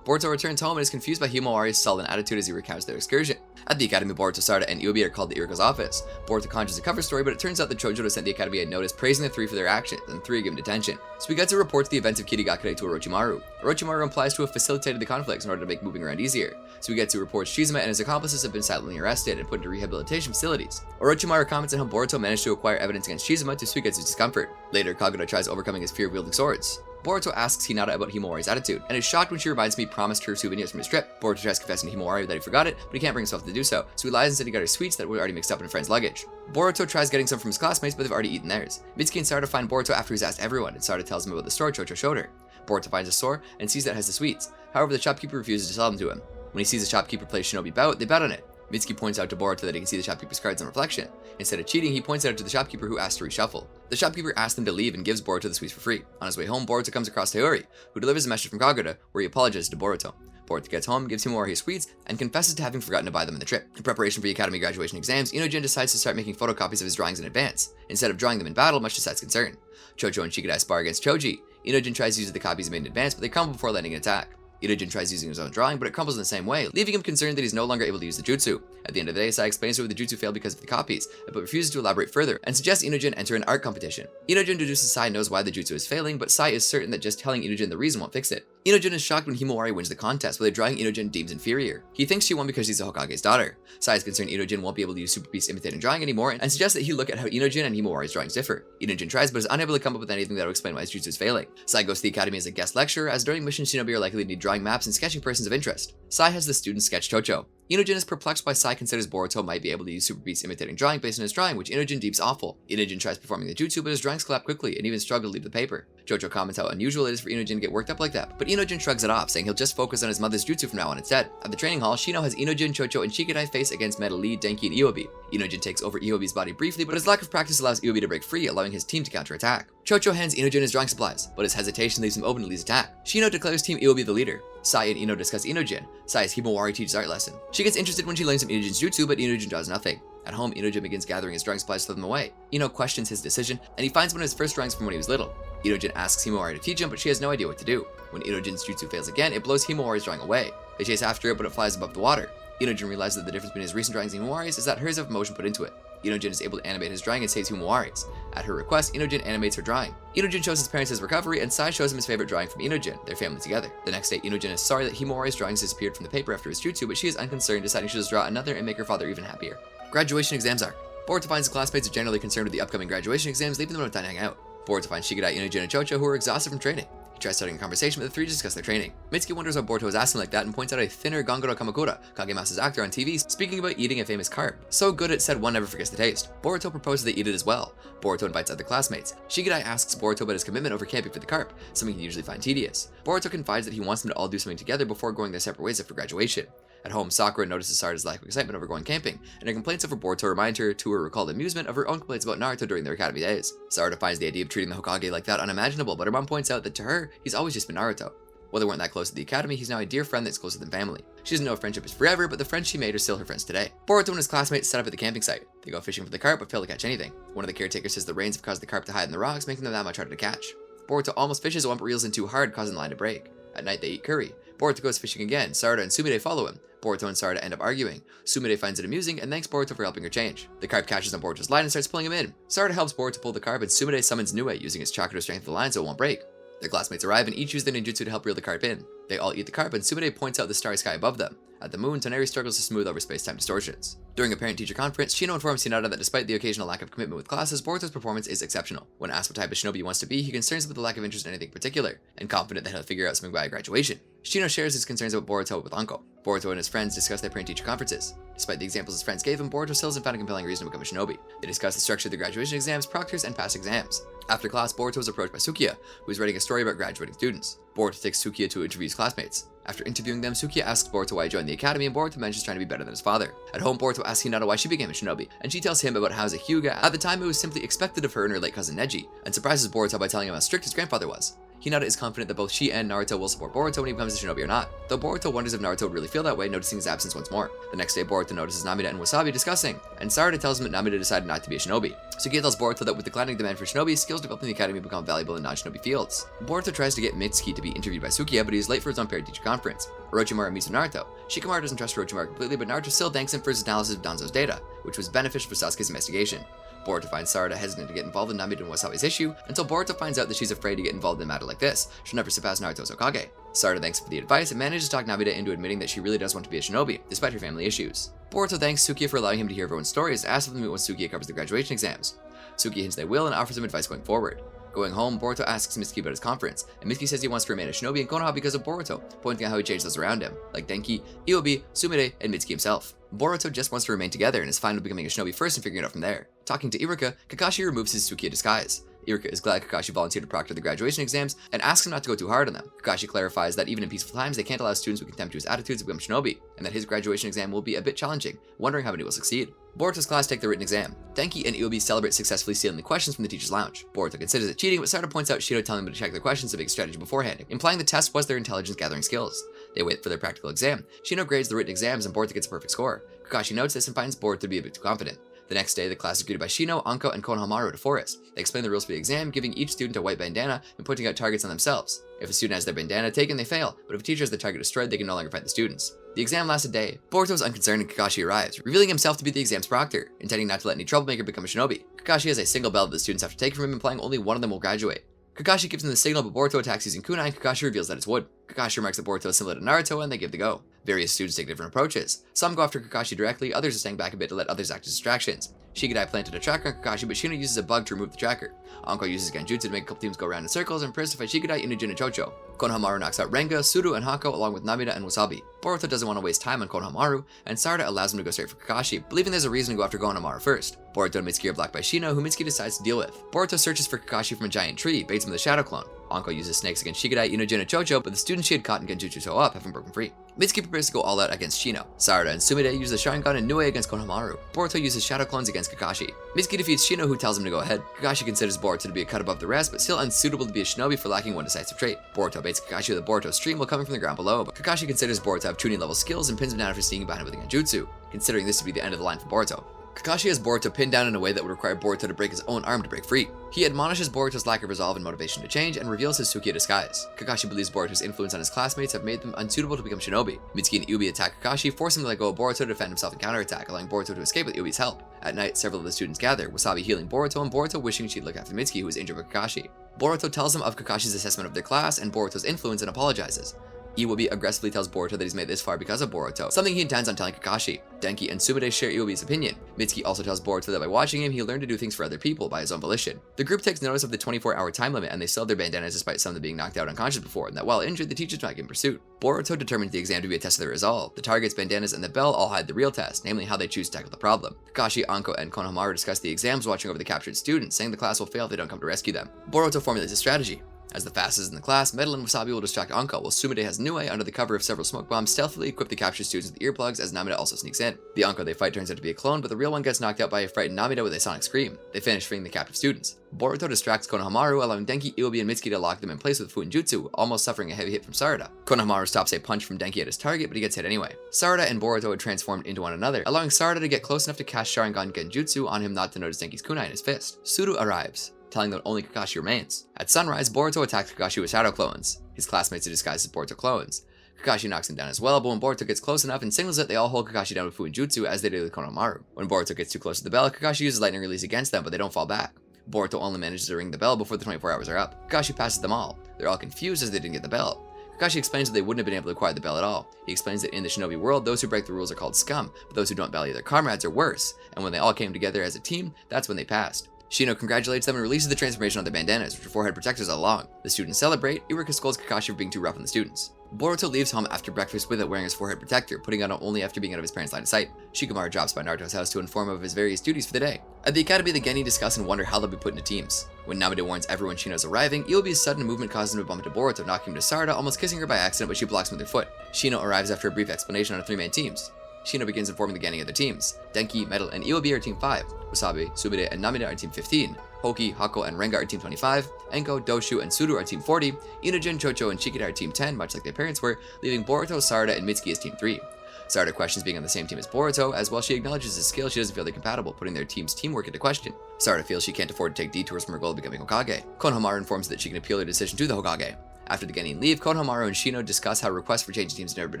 Boruto returns home and is confused by Himawari's sullen attitude as he recounts their excursion. At the academy, Boruto, Sarada, and Iwabi are called to Iruka's office. Boruto conjures a cover story, but it turns out that Chojo sent the academy a notice praising the three for their actions, and three give him detention. So we get to report the events of Kirigakure to Orochimaru. Orochimaru implies to have facilitated the conflicts in order to make moving around easier. So we get to report Shizuma and his accomplices have been silently arrested and put into rehabilitation facilities. Orochimaru comments on how Boruto managed to acquire evidence against Shizuma to Suigetsu's discomfort. Later, Kagura tries overcoming his fear of wielding swords. Boruto asks Hinata about Himawari's attitude, and is shocked when she reminds him he promised her souvenirs from his trip. Boruto tries confessing to Himawari that he forgot it, but he can't bring himself to do so he lies and said he got her sweets that were already mixed up in a friend's luggage. Boruto tries getting some from his classmates, but they've already eaten theirs. Mitsuki and Sarada find Boruto after he's asked everyone, and Sarada tells him about the store Chocho showed her. Boruto finds a store, and sees that it has the sweets. However, the shopkeeper refuses to sell them to him. When he sees the shopkeeper play Shinobi bout, they bet on it. Mitsuki points out to Boruto that he can see the shopkeeper's cards on reflection. Instead of cheating, he points it out to the shopkeeper who asks to reshuffle. The shopkeeper asks them to leave and gives Boruto the sweets for free. On his way home, Boruto comes across Teori, who delivers a message from Kagura, where he apologizes to Boruto. Boruto gets home, gives Himawari his sweets, and confesses to having forgotten to buy them in the trip. In preparation for the academy graduation exams, Inojin decides to start making photocopies of his drawings in advance, instead of drawing them in battle, much to Seth's concern. Chocho and Shikadai spar against Choji. Inojin tries using the copies made in advance, but they crumble before landing an attack. Inojin tries using his own drawing, but it crumbles in the same way, leaving him concerned that he's no longer able to use the jutsu. At the end of the day, Sai explains to him the jutsu failed because of the copies, but refuses to elaborate further, and suggests Inojin enter an art competition. Inojin deduces Sai knows why the jutsu is failing, but Sai is certain that just telling Inojin the reason won't fix it. Inojin is shocked when Himawari wins the contest, with a drawing Inojin deems inferior. He thinks she won because she's the Hokage's daughter. Sai is concerned Inojin won't be able to use Super Beast imitating drawing anymore, and suggests that he look at how Inojin and Himawari's drawings differ. Inojin tries, but is unable to come up with anything that will explain why his jutsu is failing. Sai goes to the academy as a guest lecturer, as during missions Shinobi are likely to need drawing maps and sketching persons of interest. Sai has the students sketch Chocho. Inojin is perplexed why Sai considers Boruto might be able to use Super Beast imitating drawing based on his drawing, which Inojin deems awful. Inojin tries performing the jutsu, but his drawings collapse quickly and even struggle to leave the paper. Chocho comments how unusual it is for Inojin to get worked up like that, but Inojin shrugs it off, saying he'll just focus on his mother's jutsu from now on instead. At the training hall, Shino has Inojin, Chocho, and Shikadai face against Metal Lee, Denki, and Iwabi. Inojin takes over Iwabi's body briefly, but his lack of practice allows Iwabi to break free, allowing his team to counterattack. Chocho hands Inojin his drawing supplies, but his hesitation leaves him open to Lee's attack. Shino declares Team Iwabi the leader. Sai and Ino discuss Inojin. Sai as Himawari teaches art lesson. She gets interested when she learns of Inojin's jutsu, but Inojin does nothing. At home, Inojin begins gathering his drawing supplies to throw them away. Ino questions his decision, and he finds one of his first drawings from when he was little. Inojin asks Himawari to teach him, but she has no idea what to do. When Inojin's jutsu fails again, it blows Himawari's drawing away. They chase after it, but it flies above the water. Inojin realizes that the difference between his recent drawings and Himawari's is that hers have motion put into it. Inojin is able to animate his drawing and saves Himawari's. At her request, Inojin animates her drawing. Inojin shows his parents his recovery, and Sai shows him his favorite drawing from Inojin, their family together. The next day, Inojin is sorry that Himawari's drawings disappeared from the paper after his jutsu, but she is unconcerned, deciding she'll just draw another and make her father even happier. Graduation Exams Arc. Boruto finds his classmates are generally concerned with the upcoming graduation exams, leaving them no time to hang out. Boruto finds Shikadai, Inojin, and Chocho, who are exhausted from training. He tries starting a conversation, but the three discuss their training. Mitsuki wonders why Boruto is asking like that and points out a thinner Ganguro Kamakura, Kagemasa's actor on TV, speaking about eating a famous carp. So good it said one never forgets the taste. Boruto proposes they eat it as well. Boruto invites other classmates. Shikadai asks Boruto about his commitment over camping for the carp, something he usually finds tedious. Boruto confides that he wants them to all do something together before going their separate ways after graduation. At home, Sakura notices Sarada's lack of excitement over going camping, and her complaints over Boruto remind her to her recalled amusement of her own complaints about Naruto during their academy days. Sarada finds the idea of treating the Hokage like that unimaginable, but her mom points out that to her, he's always just been Naruto. While they weren't that close at the academy, he's now a dear friend that's closer than family. She doesn't know if friendship is forever, but the friends she made are still her friends today. Boruto and his classmates set up at the camping site. They go fishing for the carp, but fail to catch anything. One of the caretakers says the rains have caused the carp to hide in the rocks, making them that much harder to catch. Boruto almost fishes one, but reels in too hard, causing the line to break. At night, they eat curry. Boruto goes fishing again. Sarada and Tsunade follow him. Boruto and Sarada end up arguing. Tsunade finds it amusing and thanks Boruto for helping her change. The carp catches on Boruto's line and starts pulling him in. Sarada helps Boruto pull the carp and Tsunade summons Nue using his chakra to strengthen the line so it won't break. Their classmates arrive and each use their ninjutsu to help reel the carp in. They all eat the carp and Tsunade points out the starry sky above them. At the moon, Toneri struggles to smooth over space-time distortions. During a parent-teacher conference, Shino informs Hinata that despite the occasional lack of commitment with classes, Boruto's performance is exceptional. When asked what type of shinobi he wants to be, he concerns with the lack of interest in anything particular, and confident that he'll figure out something by graduation. Shino shares his concerns about Boruto with Anko. Boruto and his friends discuss their parent-teacher conferences. Despite the examples his friends gave him, Boruto still hasn't found a compelling reason to become a shinobi. They discuss the structure of the graduation exams, proctors, and past exams. After class, Boruto is approached by Sukiya, who is writing a story about graduating students. Boruto takes Sukiya to interview his classmates. After interviewing them, Sukiya asks Boruto why he joined the academy, and Boruto mentions trying to be better than his father. At home, Boruto asks Hinata why she became a shinobi, and she tells him about how as a Hyuga, at the time it was simply expected of her and her late cousin Neji, and surprises Boruto by telling him how strict his grandfather was. Hinata is confident that both she and Naruto will support Boruto when he becomes a shinobi or not, though Boruto wonders if Naruto would really feel that way, noticing his absence once more. The next day, Boruto notices Namida and Wasabi discussing, and Sarada tells him that Namida decided not to be a shinobi. Sukiya tells Boruto that with declining demand for shinobi, skills developed in the academy become valuable in non-shinobi fields. Boruto tries to get Mitsuki to be interviewed by Sukiya, but he is late for his own parent-teacher conference. Orochimaru meets with Naruto. Shikamaru doesn't trust Orochimaru completely, but Naruto still thanks him for his analysis of Danzo's data, which was beneficial for Sasuke's investigation. Boruto finds Sarada hesitant to get involved in Namida and Wasabi's issue, until Boruto finds out that she's afraid to get involved in a matter like this. She'll never surpass Naruto as Hokage. Sarada thanks for the advice and manages to talk Namida into admitting that she really does want to be a shinobi, despite her family issues. Boruto thanks Sukiya for allowing him to hear everyone's stories and asks him to meet when Sukiya covers the graduation exams. Sukiya hints they will and offers him advice going forward. Going home, Boruto asks Mitsuki about his conference, and Mitsuki says he wants to remain a shinobi in Konoha because of Boruto, pointing out how he changed those around him, like Denki, Iobi, Tsunade, and Mitsuki himself. Boruto just wants to remain together and is fine with becoming a shinobi first and figuring it out from there. Talking to Iruka, Kakashi removes his Sukiya disguise. Iruka is glad Kakashi volunteered to proctor the graduation exams and asks him not to go too hard on them. Kakashi clarifies that even in peaceful times, they can't allow students with contemptuous attitudes to become shinobi, and that his graduation exam will be a bit challenging, wondering how many will succeed. Boruto's class take the written exam. Denki and Iobi celebrate successfully stealing the questions from the teacher's lounge. Boruto considers it cheating, but Sarada points out Shino telling them to check their questions to make a strategy beforehand, implying the test was their intelligence gathering skills. They wait for their practical exam. Shino grades the written exams and Boruto gets a perfect score. Kakashi notes this and finds Boruto to be a bit too confident. The next day, the class is greeted by Shino, Anko, and Konohamaru at a forest. They explain the rules for the exam, giving each student a white bandana and pointing out targets on themselves. If a student has their bandana taken, they fail, but if a teacher has the target destroyed, they can no longer fight the students. The exam lasts a day. Boruto is unconcerned and Kakashi arrives, revealing himself to be the exam's proctor, intending not to let any troublemaker become a shinobi. Kakashi has a single bell that the students have to take from him, implying only one of them will graduate. Kakashi gives him the signal, but Boruto attacks using kunai, and Kakashi reveals that it's wood. Kakashi remarks that Boruto is similar to Naruto, and they give the go. Various students take different approaches. Some go after Kakashi directly, others are staying back a bit to let others act as distractions. Shigadai planted a tracker on Kakashi, but Shino uses a bug to remove the tracker. Anko uses Genjutsu to make a couple teams go around in circles and prepares to fight Shigadai, Inujin, and Chocho. Konohamaru knocks out Renga, Suru, and Hako along with Namida and Wasabi. Boruto doesn't want to waste time on Konohamaru, and Sarada allows him to go straight for Kakashi, believing there's a reason to go after Konohamaru first. Boruto and Mitsuki are blocked by Shino, who Mitsuki decides to deal with. Boruto searches for Kakashi from a giant tree, baits him with a shadow clone. Anko uses snakes against Shigadai, Inujin, and Chocho, but the students she had caught in Genjutsu toe up haven't broken free. Mitsuki prepares to go all out against Shino. Sarada and Tsunade use the Sharingan and Nue against Konohamaru. Boruto uses shadow clones against Kakashi. Mitsuki defeats Shino, who tells him to go ahead. Kakashi considers Boruto to be a cut above the rest, but still unsuitable to be a shinobi for lacking one decisive trait. Boruto baits Kakashi with a Boruto stream while coming from the ground below, but Kakashi considers Boruto to have Chūnin level skills and pins him down after sneaking behind him with a Genjutsu, considering this to be the end of the line for Boruto. Kakashi has Boruto pinned down in a way that would require Boruto to break his own arm to break free. He admonishes Boruto's lack of resolve and motivation to change, and reveals his Sukiya disguise. Kakashi believes Boruto's influence on his classmates have made them unsuitable to become shinobi. Mitsuki and Iobi attack Kakashi, forcing him to let go of Boruto to defend himself and counterattack, allowing Boruto to escape with Iobi's help. At night, several of the students gather, Wasabi healing Boruto, and Boruto wishing she'd look after Mitsuki, who was injured by Kakashi. Boruto tells him of Kakashi's assessment of their class and Boruto's influence and apologizes. Iobi aggressively tells Boruto that he's made this far because of Boruto, something he intends on telling Kakashi. Denki and Tsunade share Iobi's opinion. Mitsuki also tells Boruto that by watching him, he learned to do things for other people by his own volition. The group takes notice of the 24-hour time limit, and they still have their bandanas despite some of them being knocked out unconscious before, and that while injured, the teachers might get in pursuit. Boruto determines the exam to be a test of their resolve. The targets, bandanas, and the bell all hide the real test, namely how they choose to tackle the problem. Kakashi, Anko, and Konohamaru discuss the exams watching over the captured students, saying the class will fail if they don't come to rescue them. Boruto formulates a strategy. As the fastest in the class, Metal and Wasabi will distract Anko, while Tsunade has Nue under the cover of several smoke bombs stealthily equip the captured students with earplugs as Namida also sneaks in. The Anko they fight turns out to be a clone, but the real one gets knocked out by a frightened Namida with a sonic scream. They finish freeing the captive students. Boruto distracts Konohamaru, allowing Denki, Iobi, and Mitsuki to lock them in place with Fuinjutsu, almost suffering a heavy hit from Sarada. Konohamaru stops a punch from Denki at his target, but he gets hit anyway. Sarada and Boruto had transformed into one another, allowing Sarada to get close enough to cast Sharingan Genjutsu on him not to notice Denki's kunai in his fist. Suru arrives. telling them only Kakashi remains. At sunrise, Boruto attacks Kakashi with shadow clones. His classmates are disguised as Boruto clones. Kakashi knocks him down as well, but when Boruto gets close enough and signals it, they all hold Kakashi down with Fuinjutsu as they do with Konohamaru. When Boruto gets too close to the bell, Kakashi uses lightning release against them, but they don't fall back. Boruto only manages to ring the bell before the 24 hours are up. Kakashi passes them all. They're all confused as they didn't get the bell. Kakashi explains that they wouldn't have been able to acquire the bell at all. He explains that in the shinobi world, those who break the rules are called scum, but those who don't value their comrades are worse, and when they all came together as a team, that's when they passed. Shino congratulates them and releases the transformation on their bandanas, which are forehead protectors all along. The students celebrate. Iruka scolds Kakashi for being too rough on the students. Boruto leaves home after breakfast with it wearing his forehead protector, putting it on only after being out of his parents' line of sight. Shikamaru drops by Naruto's house to inform him of his various duties for the day. At the academy, the Genin discuss and wonder how they'll be put into teams. When Namida warns everyone Shino's arriving, Iyobi's sudden movement causes him to bump into Boruto, knocking him to Sarada, almost kissing her by accident, but she blocks him with her foot. Shino arrives after a brief explanation on 3-man teams. Shino begins informing the Genin of the teams. Denki, Metal, and Iyobi are Team 5. Wasabi, Sumide, and Namida are Team 15. Hoki, Hako, and Renga are Team 25. Enko, Doshu, and Suru are Team 40. Inujin, Chocho, and Shikida are Team 10, much like their parents were, leaving Boruto, Sarada, and Mitsuki as Team 3. Sarada questions being on the same team as Boruto, as while she acknowledges his skill, she doesn't feel they're compatible, putting their team's teamwork into question. Sarada feels she can't afford to take detours from her goal of becoming Hokage. Konohamaru informs her that she can appeal her decision to the Hokage. After the Genin leave, Konohamaru and Shino discuss how requests for changing teams have never been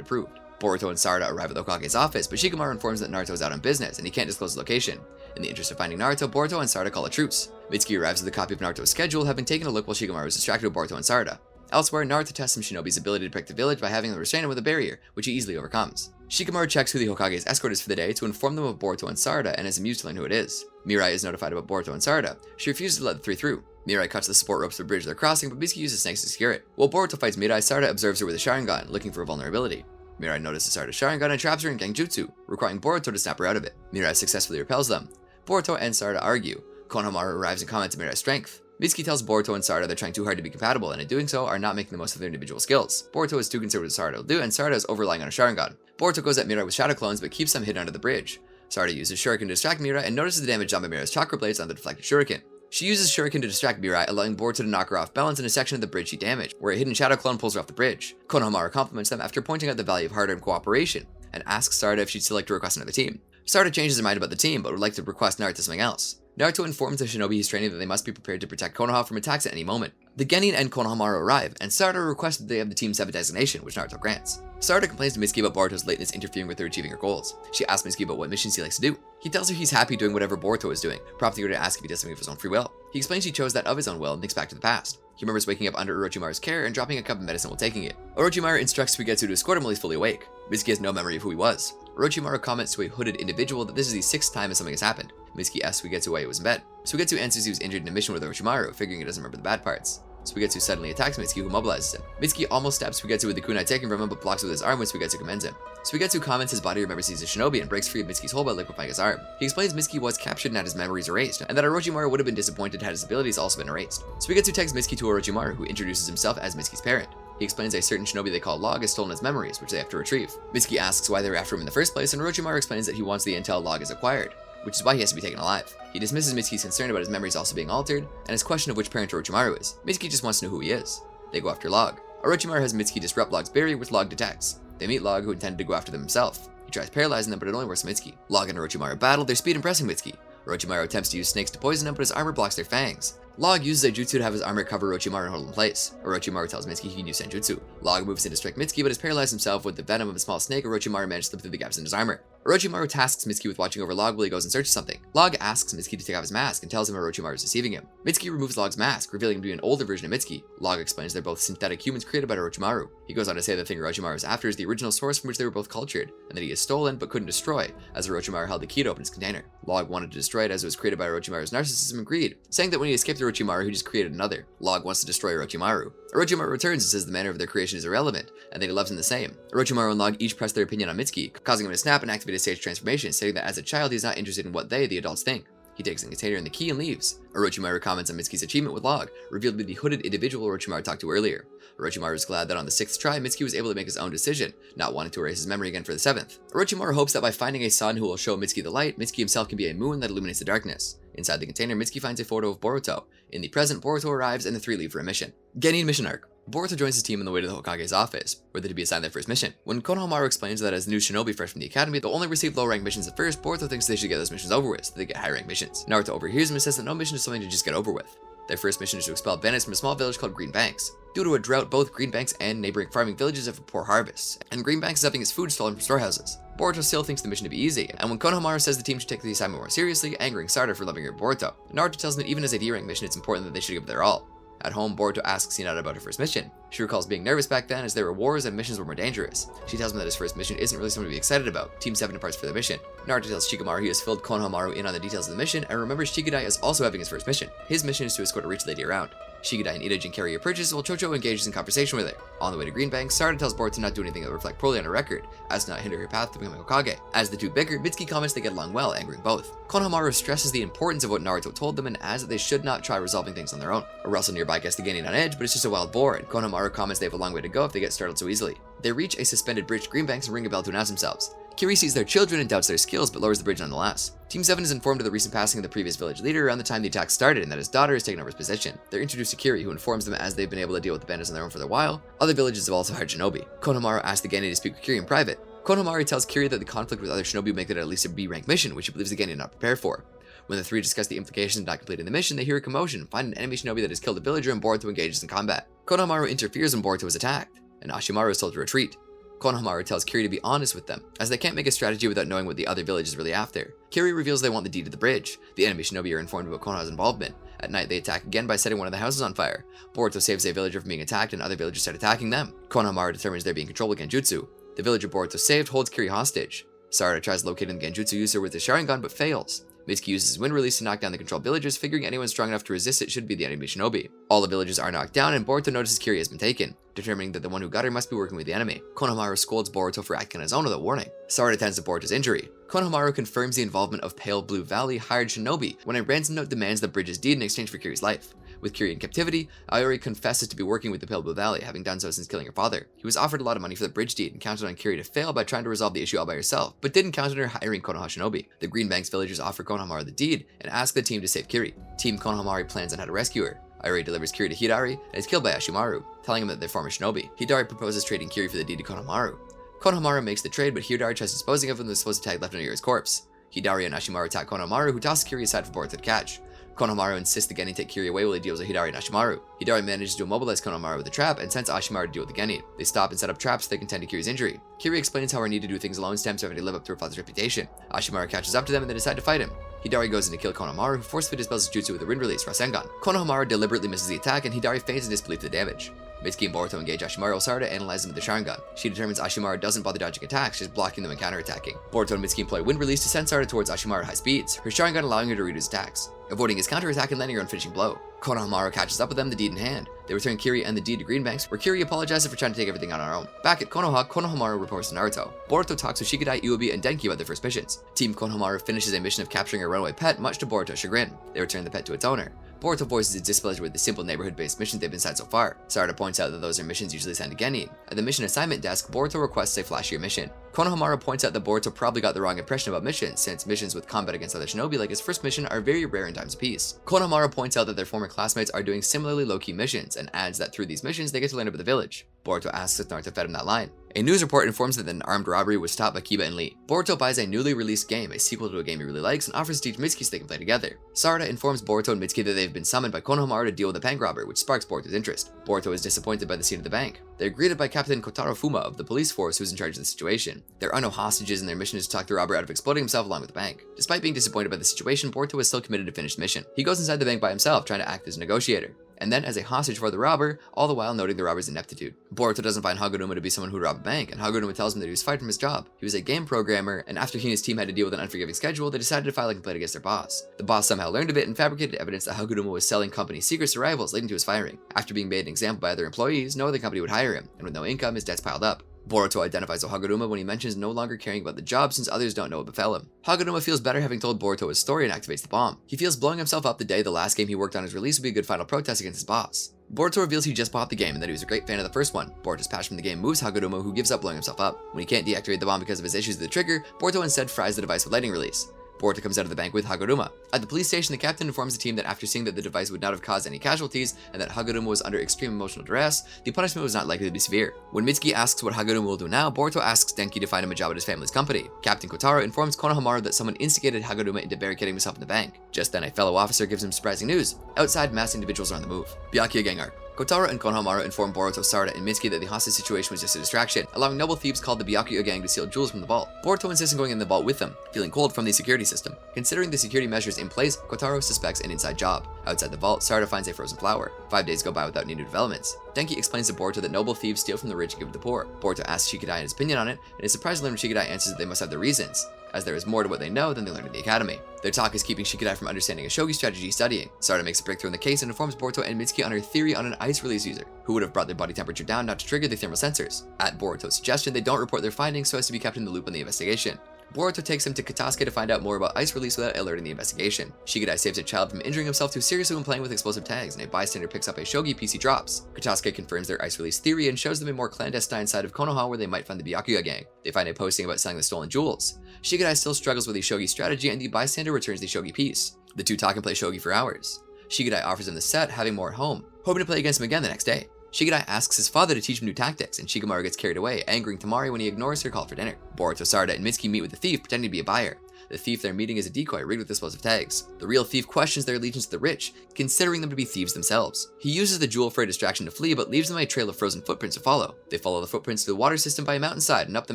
approved. Boruto and Sarada arrive at the Hokage's office, but Shikamaru informs that Naruto is out on business, and he can't disclose his location. In the interest of finding Naruto, Boruto and Sarada call a truce. Mitsuki arrives with a copy of Naruto's schedule, having taken a look while Shikamaru is distracted with Boruto and Sarada. Elsewhere, Naruto tests some Shinobi's ability to protect the village by having them restrain him with a barrier, which he easily overcomes. Shikamaru checks who the Hokage's escort is for the day to inform them of Boruto and Sarada, and is amused to learn who it is. Mirai is notified about Boruto and Sarada. She refuses to let the three through. Mirai cuts the support ropes for the bridge they're crossing, but Mitsuki uses snakes to secure it. While Boruto fights Mirai, Sarada observes her with a Sharingan, looking for a vulnerability. Mirai notices Sarada's Sharingan and traps her in Genjutsu, requiring Boruto to snap her out of it. Mirai successfully repels them. Boruto and Sarada argue. Konohamaru arrives and comments on Mirai's strength. Mitsuki tells Boruto and Sarada they're trying too hard to be compatible, and in doing so are not making the most of their individual skills. Boruto is too concerned with what Sarada will do, and Sarada is over-relying on a Sharingan. Boruto goes at Mirai with shadow clones, but keeps them hidden under the bridge. Sarada uses Shuriken to distract Mirai and notices the damage done by Mirai's chakra blades on the deflected Shuriken. She uses Shuriken to distract Mirai, allowing Boruto to knock her off balance in a section of the bridge she damaged, where a hidden shadow clone pulls her off the bridge. Konohamaru compliments them after pointing out the value of hard-earned cooperation, and asks Sarada if she'd still like to request another team. Sarada changes her mind about the team, but would like to request Naruto something else. Naruto informs the shinobi he's training that they must be prepared to protect Konoha from attacks at any moment. The Genin and Konohamaru arrive, and Sarada requests that they have the teams have a designation, which Naruto grants. Sarada complains to Mitsuki about Boruto's lateness interfering with her achieving her goals. She asks Mitsuki about what missions he likes to do. He tells her he's happy doing whatever Boruto is doing, prompting her to ask if he does something of his own free will. He explains he chose that of his own will and thinks back to the past. He remembers waking up under Orochimaru's care and dropping a cup of medicine while taking it. Orochimaru instructs Suigetsu to escort him while he's fully awake. Mitsuki has no memory of who he was. Orochimaru comments to a hooded individual that this is the 6th time that something has happened. Mitsuki asks Suigetsu why he was in bed. Suigetsu answers he was injured in a mission with Orochimaru, figuring he doesn't remember the bad parts. Suigetsu suddenly attacks Mitsuki, who mobilizes him. Mitsuki almost stabs Suigetsu with the kunai taken from him, but blocks with his arm when Suigetsu commends him. Suigetsu comments his body remembers he's a shinobi and breaks free of Mitsuki's hold by liquefying his arm. He explains Mitsuki was captured and had his memories erased, and that Orochimaru would have been disappointed had his abilities also been erased. Suigetsu takes Mitsuki to Orochimaru, who introduces himself as Mitsuki's parent. He explains a certain shinobi they call Log has stolen his memories, which they have to retrieve. Mitsuki asks why they were after him in the first place, and Orochimaru explains that he wants the intel Log has acquired, which is why he has to be taken alive. He dismisses Mitsuki's concern about his memories also being altered, and his question of which parent Orochimaru is. Mitsuki just wants to know who he is. They go after Log. Orochimaru has Mitsuki disrupt Log's barrier, which Log detects. They meet Log, who intended to go after them himself. He tries paralyzing them, but it only works Mitsuki. Log and Orochimaru battle, their speed impressing Mitsuki. Orochimaru attempts to use snakes to poison him, but his armor blocks their fangs. Log uses a jutsu to have his armor cover Orochimaru and hold him in place. Orochimaru tells Mitsuki he can use Senjutsu. Log moves in to strike Mitsuki, but has paralyzed himself with the venom of a small snake. Orochimaru manages to slip through the gaps in his armor. Orochimaru tasks Mitsuki with watching over Log while he goes in search of something. Log asks Mitsuki to take off his mask and tells him Orochimaru is deceiving him. Mitsuki removes Log's mask, revealing him to be an older version of Mitsuki. Log explains they're both synthetic humans created by Orochimaru. He goes on to say the thing Orochimaru is after is the original source from which they were both cultured, and that he is stolen but couldn't destroy, as Orochimaru held the key to open his container. Log wanted to destroy it as it was created by Orochimaru's narcissism and greed, saying that when he escaped Orochimaru, he just created another. Log wants to destroy Orochimaru. Orochimaru returns and says the manner of their creation is irrelevant, and that he loves him the same. Orochimaru and Log each press their opinion on Mitsuki, causing him to snap and activate a stage transformation, saying that as a child he is not interested in what they, the adults, think. He takes the container and the key and leaves. Orochimaru comments on Mitsuki's achievement with Log, revealed to be the hooded individual Orochimaru talked to earlier. Orochimaru is glad that on the 6th try, Mitsuki was able to make his own decision, not wanting to erase his memory again for the 7th. Orochimaru hopes that by finding a sun who will show Mitsuki the light, Mitsuki himself can be a moon that illuminates the darkness. Inside the container, Mitsuki finds a photo of Boruto. In the present, Boruto arrives and the three leave for a mission. Genin Mission Arc. Boruto joins his team on the way to the Hokage's office, where they're to be assigned their first mission. When Konohamaru explains that as new shinobi fresh from the academy, they'll only receive low-rank missions at first, Boruto thinks they should get those missions over with, so they get high-rank missions. Naruto overhears him and says that no mission is something to just get over with. Their first mission is to expel bandits from a small village called Green Banks. Due to a drought, both Green Banks and neighboring farming villages have a poor harvest, and Green Banks is having its food stolen from storehouses. Boruto still thinks the mission to be easy, and when Konohamaru says the team should take the assignment more seriously, angering Sarada for loving her Boruto, Naruto tells him that even as a D-rank mission, it's important that they should give it their all. At home, Boruto asks Hinata about her first mission. She recalls being nervous back then as there were wars and missions were more dangerous. She tells him that his first mission isn't really something to be excited about. Team 7 departs for the mission. Naruto tells Shikamaru he has filled Konohamaru in on the details of the mission and remembers Shikadai is also having his first mission. His mission is to escort a rich lady around. Shikadai and Itachi carry her purchase while Chocho engages in conversation with her. On the way to Green Bank, Sarada tells Boruto not to do anything that would reflect poorly on her record, as to not hinder her path to becoming Hokage. As the two bicker, Mitsuki comments they get along well, angering both. Konohamaru stresses the importance of what Naruto told them and adds that they should not try resolving things on their own. A rustle nearby gets the Genin on edge, but it's just a wild boar, and Konohamaru comments they have a long way to go if they get startled so easily. They reach a suspended bridge to Green Banks and ring a bell to announce themselves. Kiri sees their children and doubts their skills, but lowers the bridge nonetheless. Team 7 is informed of the recent passing of the previous village leader around the time the attack started and that his daughter has taken over his position. They're introduced to Kiri, who informs them as they've been able to deal with the bandits on their own for a while, other villages have also hired Shinobi. Konohamaru asks the Genin to speak with Kiri in private. Konohamaru tells Kiri that the conflict with other Shinobi would make it at least a B-rank mission, which he believes the Genin are not prepared for. When the three discuss the implications of not completing the mission, they hear a commotion, find an enemy Shinobi that has killed a villager, and Boruto engages in combat. Konohamaru interferes when Boruto is attacked, and Ashimaru is told to retreat. Konohamaru tells Kiri to be honest with them, as they can't make a strategy without knowing what the other village is really after. Kiri reveals they want the deed of the bridge. The enemy Shinobi are informed about Konoha's involvement. At night, they attack again by setting one of the houses on fire. Boruto saves a villager from being attacked, and other villagers start attacking them. Konohamaru determines they're being controlled by Genjutsu. The villager Boruto saved holds Kiri hostage. Sarada tries locating the Genjutsu user with his Sharingan, but fails. Mitsuki uses his wind release to knock down the controlled villagers, figuring anyone strong enough to resist it should be the enemy Shinobi. All the villagers are knocked down, and Boruto notices Kiri has been taken, determining that the one who got her must be working with the enemy. Konohamaru scolds Boruto for acting on his own without warning. Sarada attends to Boruto's injury. Konohamaru confirms the involvement of Pale Blue Valley hired Shinobi when a ransom note demands the bridge's deed in exchange for Kiri's life. With Kiri in captivity, Aoi confesses to be working with the Pale Blue Valley, having done so since killing her father. He was offered a lot of money for the bridge deed and counted on Kiri to fail by trying to resolve the issue all by herself, but didn't count on her hiring Konoha Shinobi. The Green Banks villagers offer Konohamaru the deed and ask the team to save Kiri. Team Konohamaru plans on how to rescue her. Aoi delivers Kiri to Hidari and is killed by Ashimaru, telling him that they're former Shinobi. Hidari proposes trading Kiri for the deed to Konohamaru. Konohamaru makes the trade, but Hidari tries disposing of him with the supposed tag left under his corpse. Hidari and Ashimaru attack Konohamaru, who tosses Kiri aside for Boruto to catch. Konohamaru insists the Genin take Kiri away while he deals with Hidari and Ashimaru. Hidari manages to immobilize Konohamaru with a trap and sends Ashimaru to deal with the Genin. They stop and set up traps so they can tend to Kiri's injury. Kiri explains how her need to do things alone stems from having to live up to her father's reputation. Ashimaru catches up to them and they decide to fight him. Hidari goes in to kill Konohamaru, who forcefully dispels his jutsu with a wind release, Rasengan. Konohamaru deliberately misses the attack and Hidari feigns in disbelief of the damage. Mitsuki and Boruto engage Ashimaru while Sarada analyzes him with the Sharingan. She determines Ashimaru doesn't bother dodging attacks, just blocking them and counterattacking. Boruto and Mitsuki employ wind release to send Sarada towards Ashimaru at high speeds, her Sharingan allowing her to read his attacks, avoiding his counterattack and landing her unfinishing blow. Konohamaru catches up with them, the deed in hand. They return Kiri and the deed to Green Banks, where Kiri apologizes for trying to take everything on her own. Back at Konoha, Konohamaru reports to Naruto. Boruto talks with Shikadai, Iwabi, and Denki about their first missions. Team Konohamaru finishes a mission of capturing a runaway pet, much to Boruto's chagrin. They return the pet to its owner. Boruto voices his displeasure with the simple neighborhood-based missions they've been assigned so far. Sarada points out that those are missions usually assigned to Genin. At the mission assignment desk, Boruto requests a flashier mission. Konohamaru points out that Boruto probably got the wrong impression about missions, since missions with combat against other Shinobi like his first mission are very rare in times of peace. Konohamaru points out that their former classmates are doing similarly low-key missions, and adds that through these missions they get to learn about the village. Boruto asks if Naruto fed him that line. A news report informs that an armed robbery was stopped by Kiba and Lee. Boruto buys a newly released game, a sequel to a game he really likes, and offers to teach Mitsuki so they can play together. Sarada informs Boruto and Mitsuki that they've been summoned by Konohamaru to deal with the bank robber, which sparks Boruto's interest. Boruto is disappointed by the scene at the bank. They're greeted by Captain Kotaro Fuma of the police force, who's in charge of the situation. There are no hostages, and their mission is to talk the robber out of exploding himself along with the bank. Despite being disappointed by the situation, Boruto is still committed to finish the mission. He goes inside the bank by himself, trying to act as a negotiator, and then as a hostage for the robber, all the while noting the robber's ineptitude. Boruto doesn't find Haguruma to be someone who would rob a bank, and Haguruma tells him that he was fired from his job. He was a game programmer, and after he and his team had to deal with an unforgiving schedule, they decided to file a complaint against their boss. The boss somehow learned of it and fabricated evidence that Haguruma was selling company secrets to rivals, leading to his firing. After being made an example by other employees, no other company would hire him, and with no income, his debts piled up. Boruto identifies with Haguruma when he mentions no longer caring about the job since others don't know what befell him. Haguruma feels better having told Boruto his story and activates the bomb. He feels blowing himself up the day the last game he worked on his release would be a good final protest against his boss. Boruto reveals he just bought the game and that he was a great fan of the first one. Boruto's passion from the game moves Haguruma, who gives up blowing himself up. When he can't deactivate the bomb because of his issues with the trigger, Boruto instead fries the device with lightning release. Boruto comes out of the bank with Haguruma. At the police station, the captain informs the team that after seeing that the device would not have caused any casualties and that Haguruma was under extreme emotional duress, the punishment was not likely to be severe. When Mitsuki asks what Haguruma will do now, Boruto asks Denki to find him a job at his family's company. Captain Kotaro informs Konohamaru that someone instigated Haguruma into barricading himself in the bank. Just then, a fellow officer gives him surprising news. Outside, masked individuals are on the move. Byakuya Gang Arc. Kotaro and Konohamaru inform Boruto, Sarada, and Mitsuki that the hostage situation was just a distraction, allowing noble thieves called the Byakuya Gang to steal jewels from the vault. Boruto insists on going in the vault with them, feeling cold from the security system. Considering the security measures in place, Kotaro suspects an inside job. Outside the vault, Sarada finds a frozen flower. 5 days go by without any new developments. Denki explains to Boruto that noble thieves steal from the rich and give to the poor. Boruto asks Shikadai his opinion on it, and is surprised to learn Shikadai answers that they must have their reasons, as there is more to what they know than they learned in the academy. Their talk is keeping Shikadai from understanding a shogi strategy studying. Sarada makes a breakthrough in the case and informs Boruto and Mitsuki on her theory on an ice release user, who would have brought their body temperature down not to trigger the thermal sensors. At Boruto's suggestion, they don't report their findings so as to be kept in the loop on the investigation. Boruto takes him to Katasuke to find out more about ice release without alerting the investigation. Shikadai saves a child from injuring himself too seriously when playing with explosive tags, and a bystander picks up a shogi piece he drops. Katasuke confirms their ice release theory and shows them a more clandestine side of Konoha where they might find the Byakuya Gang. They find a posting about selling the stolen jewels. Shikadai still struggles with the shogi strategy, and the bystander returns the shogi piece. The two talk and play shogi for hours. Shikadai offers him the set, having more at home, hoping to play against him again the next day. Shikadai asks his father to teach him new tactics, and Shikamaru gets carried away, angering Tamari when he ignores her call for dinner. Boruto, Sarada, and Mitsuki meet with the thief, pretending to be a buyer. The thief they're meeting is a decoy rigged with explosive tags. The real thief questions their allegiance to the rich, considering them to be thieves themselves. He uses the jewel for a distraction to flee, but leaves them a trail of frozen footprints to follow. They follow the footprints to the water system by a mountainside and up the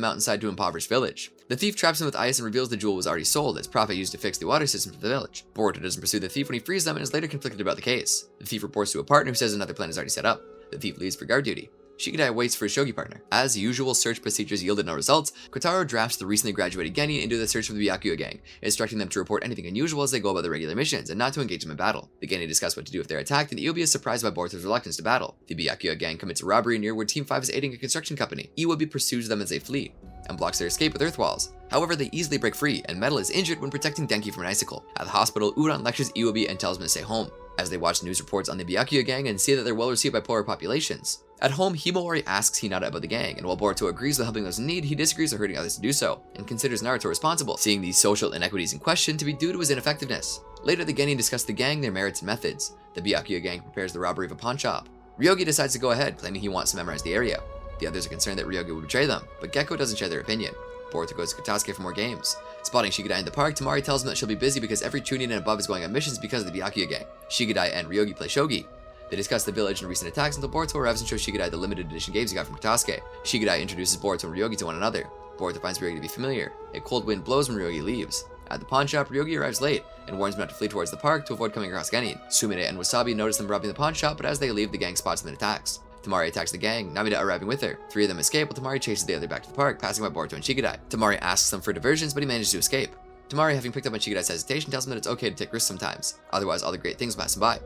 mountainside to an impoverished village. The thief traps them with ice and reveals the jewel was already sold as profit used to fix the water system for the village. Boruto doesn't pursue the thief when he frees them and is later conflicted about the case. The thief reports to a partner who says another plan is already set up. The thief leaves for guard duty. Shikadai waits for his shogi partner. As usual, search procedures yielded no results. Kotaro drafts the recently graduated Genin into the search for the Byakuya Gang, instructing them to report anything unusual as they go about their regular missions, and not to engage them in battle. The Genin discuss what to do if they're attacked, and Iwabi is surprised by Boruto's reluctance to battle. The Byakuya Gang commits a robbery near where Team 5 is aiding a construction company. Iwabi pursues them as they flee, and blocks their escape with earth walls. However, they easily break free, and Metal is injured when protecting Denki from an icicle. At the hospital, Uran lectures Iwabi and tells him to stay home, as they watch news reports on the Byakuya Gang and see that they're well received by poorer populations. At home, Himawari asks Hinata about the gang, and while Boruto agrees with helping those in need, he disagrees with hurting others to do so, and considers Naruto responsible, seeing these social inequities in question to be due to his ineffectiveness. Later, the Genin discuss the gang, their merits and methods. The Byakuya Gang prepares the robbery of a pawn shop. Ryogi decides to go ahead, claiming he wants to memorize the area. The others are concerned that Ryogi will betray them, but Gekko doesn't share their opinion. Boruto goes to Katasuke for more games. Spotting Shikadai in the park, Tamari tells him that she'll be busy because every Chūnin and above is going on missions because of the Byakuya Gang. Shikadai and Ryogi play shogi. They discuss the village and recent attacks until Boruto arrives and shows Shikadai the limited edition games he got from Katasuke. Shikadai introduces Boruto and Ryogi to one another. Boruto finds Ryogi to be familiar. A cold wind blows when Ryogi leaves. At the pawn shop, Ryogi arrives late and warns him not to flee towards the park to avoid coming across Genin. Sumire and Wasabi notice them robbing the pawn shop, but as they leave, the gang spots them and attacks. Tamari attacks the gang, Namida arriving with her. 3 of them escape, while Tamari chases the other back to the park, passing by Boruto and Shikadai. Tamari asks them for diversions, but he manages to escape. Tamari, having picked up on Shikadai's hesitation, tells him that it's okay to take risks sometimes, otherwise all the great things will pass him by.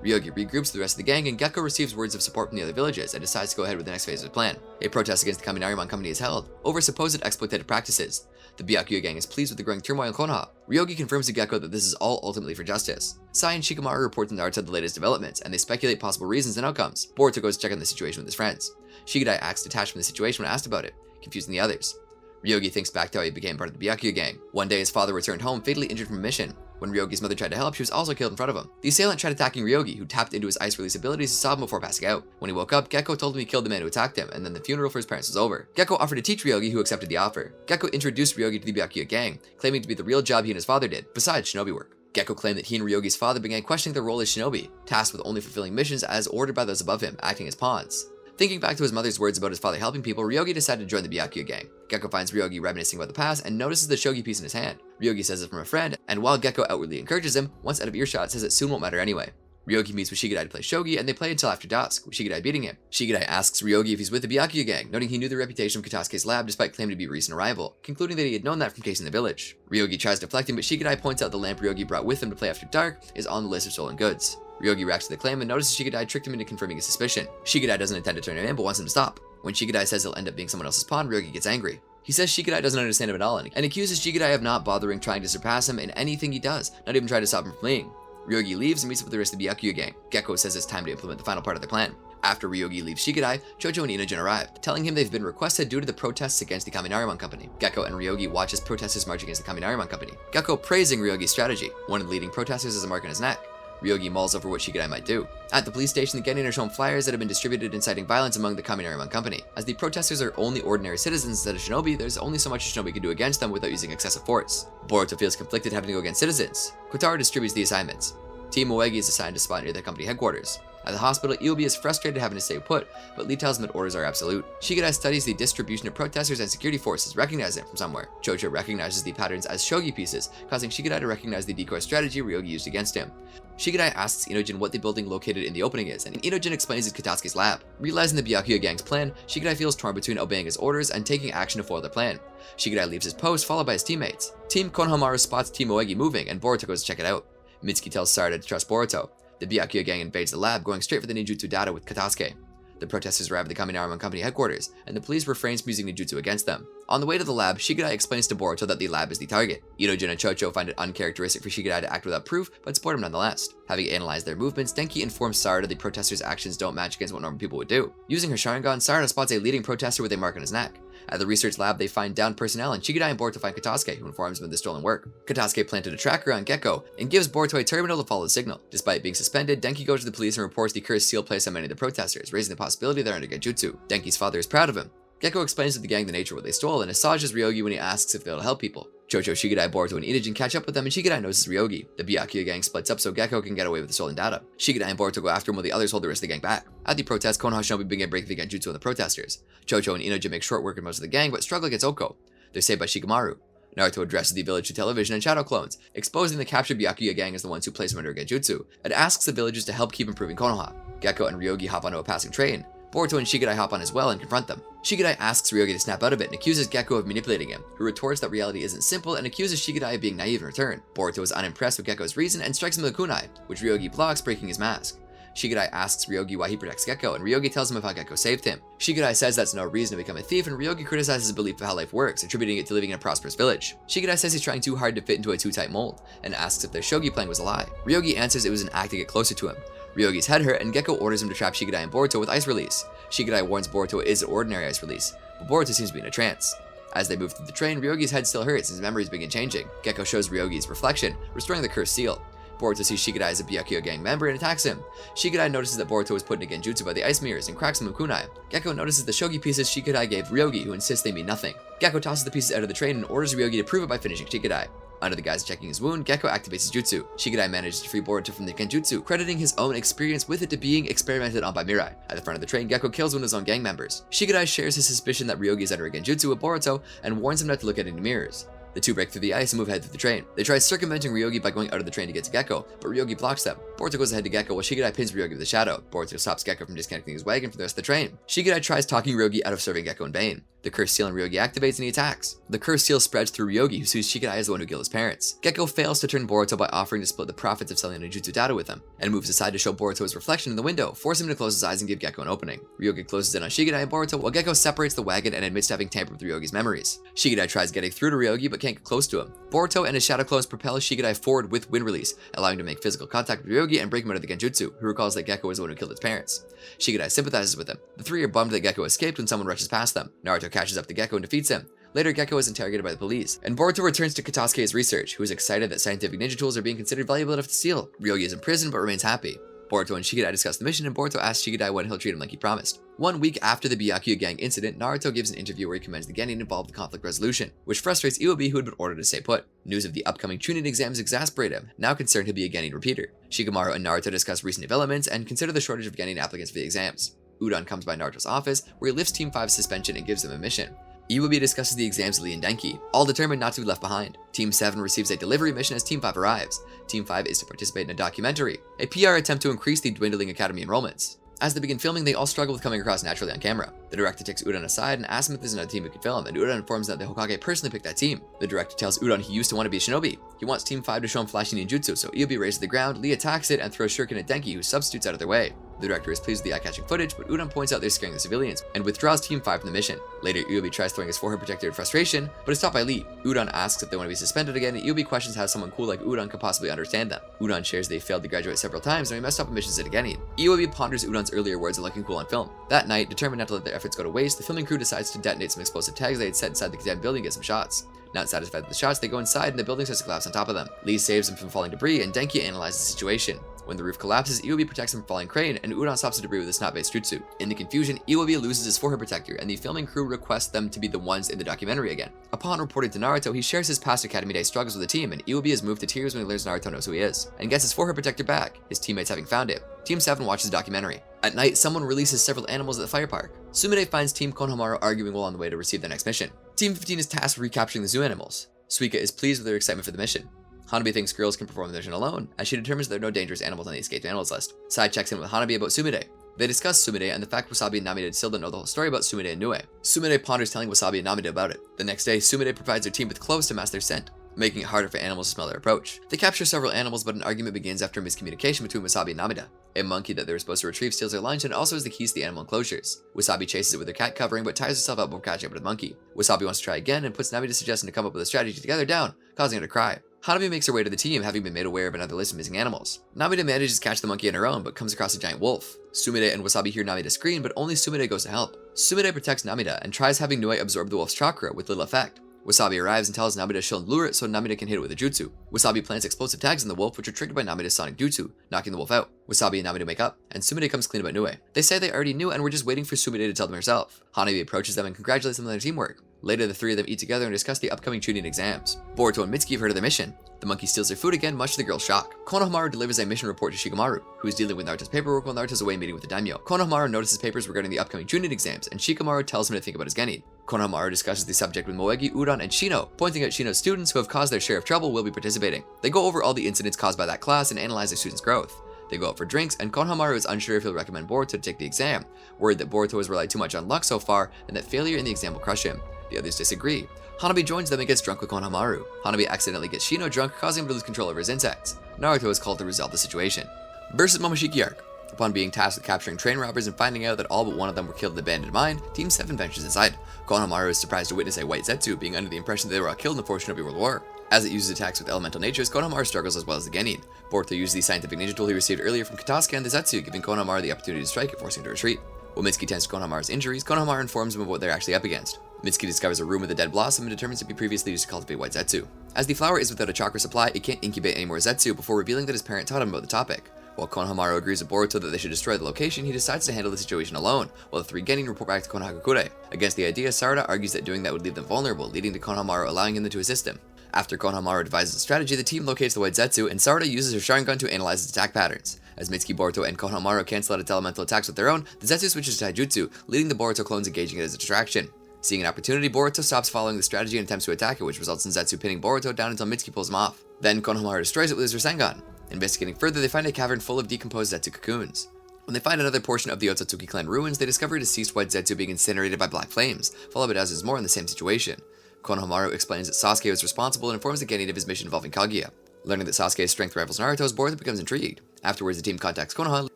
Ryogi regroups with the rest of the gang, and Gekko receives words of support from the other villages and decides to go ahead with the next phase of his plan. A protest against the Kaminarimon company is held over supposed exploitative practices. The Byakuya Gang is pleased with the growing turmoil in Konoha. Ryogi confirms to Gekko that this is all ultimately for justice. Sai and Shikamaru report to Naruto the latest developments, and they speculate possible reasons and outcomes. Boruto goes to check on the situation with his friends. Shikadai acts detached from the situation when asked about it, confusing the others. Ryogi thinks back to how he became part of the Byakuya Gang. One day his father returned home fatally injured from a mission. When Ryogi's mother tried to help, she was also killed in front of him. The assailant tried attacking Ryogi, who tapped into his ice release abilities to stop him before passing out. When he woke up, Gekko told him he killed the man who attacked him, and then the funeral for his parents was over. Gekko offered to teach Ryogi, who accepted the offer. Gekko introduced Ryogi to the Byakuya Gang, claiming to be the real job he and his father did, besides shinobi work. Gekko claimed that he and Ryogi's father began questioning their role as shinobi, tasked with only fulfilling missions as ordered by those above him, acting as pawns. Thinking back to his mother's words about his father helping people, Ryogi decided to join the Byakuya Gang. Gekko finds Ryogi reminiscing about the past and notices the shogi piece in his hand. Ryogi says it from a friend, and while Gekko outwardly encourages him, once out of earshot says it soon won't matter anyway. Ryogi meets with Shikadai to play shogi, and they play until after dusk, with Shikadai beating him. Shikadai asks Ryogi if he's with the Byakuya Gang, noting he knew the reputation of Katasuke's lab despite claiming to be a recent arrival, concluding that he had known that from casing the village. Ryogi tries deflecting, but Shikadai points out the lamp Ryogi brought with him to play after dark is on the list of stolen goods. Ryogi reacts to the claim and notices Shikadai tricked him into confirming his suspicion. Shikadai doesn't intend to turn him in, but wants him to stop. When Shikadai says he'll end up being someone else's pawn, Ryogi gets angry. He says Shikadai doesn't understand him at all, and accuses Shikadai of not bothering trying to surpass him in anything he does, not even trying to stop him from fleeing. Ryogi leaves and meets up with the rest of the Byakuya Gang. Gekko says it's time to implement the final part of the plan. After Ryogi leaves Shikadai, Chocho and Inojin arrive, telling him they've been requested due to the protests against the Kaminarimon Company. Gekko and Ryogi watch as protesters march against the Kaminarimon Company. Gekko praising Ryogi's strategy. One of the leading protesters has a mark on his neck. Ryogi mulls over what Shikadai might do. At the police station, the Genin are shown flyers that have been distributed inciting violence among the Kaminarimon Company. As the protesters are only ordinary citizens instead of shinobi, there's only so much a shinobi can do against them without using excessive force. Boruto feels conflicted having to go against citizens. Kotaro distributes the assignments. Team Moegi is assigned a spot near the company headquarters. At the hospital, Iobi is frustrated having to stay put, but Lee tells him that orders are absolute. Shikadai studies the distribution of protesters and security forces, recognizing it from somewhere. Chocho recognizes the patterns as shogi pieces, causing Shikadai to recognize the decoy strategy Ryogi used against him. Shikadai asks Inojin what the building located in the opening is, and Inojin explains it's Katasuki's lab. Realizing the Byakuya Gang's plan, Shikadai feels torn between obeying his orders and taking action to foil their plan. Shikadai leaves his post, followed by his teammates. Team Konohamaru spots Team Moegi moving, and Boruto goes to check it out. Mitsuki tells Sarada to trust Boruto. The Byakuya Gang invades the lab, going straight for the ninjutsu data with Katasuki. The protesters arrive at the Kaminarimon Company headquarters, and the police refrains from using ninjutsu against them. On the way to the lab, Shikadai explains to Boruto that the lab is the target. Inojin and Chocho find it uncharacteristic for Shikadai to act without proof, but support him nonetheless. Having analyzed their movements, Denki informs Sarada the protesters' actions don't match against what normal people would do. Using her Sharingan, Sarada spots a leading protester with a mark on his neck. At the research lab, they find downed personnel, and Shikadai and Boruto find Katasuki, who informs them of the stolen work. Katasuki planted a tracker on Gekko, and gives Boruto a terminal to follow the signal. Despite being suspended, Denki goes to the police and reports the cursed seal placed on many of the protesters, raising the possibility they're under genjutsu. Denki's father is proud of him. Gekko explains to the gang the nature of what they stole, and assages Ryogi when he asks if they'll help people. Chocho, Shikadai, Boruto, and Inojin catch up with them, and Shikadai notices Ryogi. The Byakuya Gang splits up so Gekko can get away with the stolen data. Shikadai and Boruto go after him while the others hold the rest of the gang back. At the protest, Konoha Shinobi begin breaking the genjutsu on the protesters. Chocho and Inojin make short work of most of the gang, but struggle against Oko. They're saved by Shikamaru. Naruto addresses the village to television and shadow clones, exposing the captured Byakuya Gang as the ones who place him under genjutsu, and asks the villagers to help keep improving Konoha. Gekko and Ryogi hop onto a passing train. Boruto and Shikadai hop on as well and confront them. Shikadai asks Ryogi to snap out of it and accuses Gekko of manipulating him, who retorts that reality isn't simple and accuses Shikadai of being naive in return. Boruto is unimpressed with Gekko's reason and strikes him with a kunai, which Ryogi blocks, breaking his mask. Shikadai asks Ryogi why he protects Gekko, and Ryogi tells him of how Gekko saved him. Shikadai says that's no reason to become a thief, and Ryogi criticizes his belief of how life works, attributing it to living in a prosperous village. Shikadai says he's trying too hard to fit into a too tight mold, and asks if their shogi plan was a lie. Ryogi answers it was an act to get closer to him. Ryogi's head hurt, and Gekko orders him to trap Shikadai and Boruto with ice release. Shikadai warns Boruto it is ordinary ice release, but Boruto seems to be in a trance. As they move through the train, Ryogi's head still hurts and his memories begin changing. Gekko shows Ryogi's reflection, restoring the cursed seal. Boruto sees Shikadai as a Byakuya Gang member and attacks him. Shikadai notices that Boruto was put in a genjutsu by the ice mirrors and cracks him with kunai. Gekko notices the shogi pieces Shikadai gave Ryogi, who insists they mean nothing. Gekko tosses the pieces out of the train and orders Ryogi to prove it by finishing Shikadai. Under the guise of checking his wound, Gekko activates his jutsu. Shikadai manages to free Boruto from the genjutsu, crediting his own experience with it to being experimented on by Mirai. At the front of the train, Gekko kills one of his own gang members. Shikadai shares his suspicion that Ryogi is under a genjutsu with Boruto and warns him not to look at any mirrors. The two break through the ice and move ahead through the train. They try circumventing Ryogi by going out of the train to get to Gekko, but Ryogi blocks them. Boruto goes ahead to Gekko while Shikadai pins Ryogi with a shadow. Boruto stops Gekko from disconnecting his wagon from the rest of the train. Shikadai tries talking Ryogi out of serving Gekko in vain. The cursed seal on Ryogi activates and he attacks. The cursed seal spreads through Ryogi, who sees Shikadai as the one who killed his parents. Gekko fails to turn Boruto by offering to split the profits of selling ninjutsu data with him, and moves aside to show Boruto his reflection in the window, forcing him to close his eyes and give Gekko an opening. Ryogi closes in on Shikadai and Boruto while Gekko separates the wagon and admits to having tampered with Ryogi's memories. Shikadai tries getting through to Ryogi but can't get close to him. Boruto and his shadow clones propel Shikadai forward with wind release, allowing him to make physical contact with Ryogi and break him out of the genjutsu, who recalls that Gekko was the one who killed his parents. Shikadai sympathizes with him. The three are bummed that Gekko escaped when someone rushes past them. Naruto catches up to Gekko and defeats him. Later, Gekko is interrogated by the police, and Boruto returns to Katasuki's research, who is excited that scientific ninja tools are being considered valuable enough to steal. Ryogi is in prison but remains happy. Boruto and Shikadai discuss the mission, and Boruto asks Shikadai when he'll treat him like he promised. 1 week after the Byakuya Gang incident, Naruto gives an interview where he commends the Genin involved in conflict resolution, which frustrates Iobi, who had been ordered to stay put. News of the upcoming Chūnin Exams exasperate him, now concerned he'll be a Genin repeater. Shikamaru and Naruto discuss recent developments and consider the shortage of Genin applicants for the exams. Udon comes by Naruto's office, where he lifts Team 5's suspension and gives them a mission. Iwabi discusses the exams with Lee and Denki, all determined not to be left behind. Team 7 receives a delivery mission as Team 5 arrives. Team 5 is to participate in a documentary, a PR attempt to increase the dwindling academy enrollments. As they begin filming, they all struggle with coming across naturally on camera. The director takes Udon aside and asks him if there's another team who can film, and Udon informs them that the Hokage personally picked that team. The director tells Udon he used to want to be a shinobi. He wants Team 5 to show him flashy ninjutsu, so Iwabi raises the ground, Lee attacks it, and throws shuriken at Denki, who substitutes out of their way. The director is pleased with the eye-catching footage, but Udon points out they're scaring the civilians, and withdraws Team 5 from the mission. Later, Iubi tries throwing his forehead protector in frustration, but is stopped by Lee. Udon asks if they want to be suspended again, and Iubi questions how someone cool like Udon could possibly understand them. Udon shares they failed to graduate several times, and he messed up on missions at Genin. Iubi ponders Udon's earlier words and looking cool on film. That night, determined not to let their efforts go to waste, the filming crew decides to detonate some explosive tags they had set inside the condemned building and get some shots. Not satisfied with the shots, they go inside and the building starts to collapse on top of them. Lee saves them from falling debris, and Denki analyzes the situation. When the roof collapses, Iubi protects him from falling crane, and Udon stops the debris with a snot-based jutsu. In the confusion, Iubi loses his forehead protector, and the filming crew requests them to be the ones in the documentary again. Upon reporting to Naruto, he shares his past Academy Day struggles with the team, and Iubi is moved to tears when he learns Naruto knows who he is, and gets his forehead protector back, his teammates having found it. Team 7 watches the documentary. At night, someone releases several animals at the fire park. Tsunade finds Team Konohamaru arguing while on the way to receive their next mission. Team 15 is tasked with recapturing the zoo animals. Suika is pleased with their excitement for the mission. Hanabi thinks girls can perform the mission alone, as she determines there are no dangerous animals on the escaped animals list. Sai checks in with Hanabi about Sumide. They discuss Sumide and the fact Wasabi and Namida still don't know the whole story about Sumide and Nue. Sumide ponders telling Wasabi and Namida about it. The next day, Sumide provides their team with clothes to mask their scent, making it harder for animals to smell their approach. They capture several animals, but an argument begins after a miscommunication between Wasabi and Namida. A monkey that they were supposed to retrieve steals their lunch and also has the keys to the animal enclosures. Wasabi chases it with her cat covering, but tires herself out before catching up with the monkey. Wasabi wants to try again and puts Namida's suggestion to come up with a strategy to get her down, causing her to cry. Hanabi makes her way to the team, having been made aware of another list of missing animals. Namida manages to catch the monkey on her own, but comes across a giant wolf. Sumide and Wasabi hear Namida scream, but only Sumide goes to help. Sumide protects Namida and tries having Nue absorb the wolf's chakra with little effect. Wasabi arrives and tells Namida she'll lure it so Namida can hit it with a jutsu. Wasabi plants explosive tags on the wolf, which are triggered by Namida's sonic jutsu, knocking the wolf out. Wasabi and Namida make up, and Sumide comes clean about Nue. They say they already knew and were just waiting for Sumide to tell them herself. Hanabi approaches them and congratulates them on their teamwork. Later, the three of them eat together and discuss the upcoming Chūnin Exams. Boruto and Mitsuki have heard of their mission. The monkey steals their food again, much to the girl's shock. Konohamaru delivers a mission report to Shikamaru, who is dealing with Naruto's paperwork while Naruto's away meeting with the daimyo. Konohamaru notices papers regarding the upcoming Chūnin Exams, and Shikamaru tells him to think about his Genin. Konohamaru discusses the subject with Moegi, Udon, and Shino, pointing out Shino's students who have caused their share of trouble will be participating. They go over all the incidents caused by that class and analyze their students' growth. They go out for drinks, and Konohamaru is unsure if he'll recommend Boruto to take the exam, worried that Boruto has relied too much on luck so far, and that failure in the exam will crush him. The others disagree. Hanabi joins them and gets drunk with Konohamaru. Hanabi accidentally gets Shino drunk, causing him to lose control over his insects. Naruto is called to resolve the situation. Versus Momoshiki Arc. Upon being tasked with capturing train robbers and finding out that all but one of them were killed in the abandoned mine, Team 7 ventures inside. Konohamaru is surprised to witness a white Zetsu, being under the impression that they were all killed in the Fourth Shinobi World War. As it uses attacks with elemental natures, Konohamaru struggles as well as the Genin. Boruto uses the scientific ninja tool he received earlier from Katasuki and the Zetsu, giving Konohamaru the opportunity to strike and forcing him to retreat. While Mitsuki tends to Konohamaru's injuries, Konohamaru informs him of what they're actually up against. Mitsuki discovers a room with a dead blossom and determines to be previously used to cultivate white Zetsu. As the flower is without a chakra supply, it can't incubate any more Zetsu before revealing that his parent taught him about the topic. While Konohamaru agrees with Boruto that they should destroy the location, he decides to handle the situation alone, while the three Genin report back to Konohagakure. Against the idea, Sarada argues that doing that would leave them vulnerable, leading to Konohamaru allowing him to assist him. After Konohamaru devises a strategy, the team locates the white Zetsu, and Sarada uses her Sharingan to analyze its attack patterns. As Mitsuki, Boruto, and Konohamaru cancel out its elemental attacks with their own, the Zetsu switches to Taijutsu, leading the Boruto clones engaging it as a distraction. Seeing an opportunity, Boruto stops following the strategy and attempts to attack it, which results in Zetsu pinning Boruto down until Mitsuki pulls him off. Then Konohamaru destroys it with his Rasengan. Investigating further, they find a cavern full of decomposed Zetsu cocoons. When they find another portion of the Otsutsuki clan ruins, they discover a deceased white Zetsu being incinerated by black flames, followed by dozens more in the same situation. Konohamaru explains that Sasuke was responsible and informs the Genin of his mission involving Kaguya. Learning that Sasuke's strength rivals Naruto's, Boruto becomes intrigued. Afterwards, the team contacts Konoha,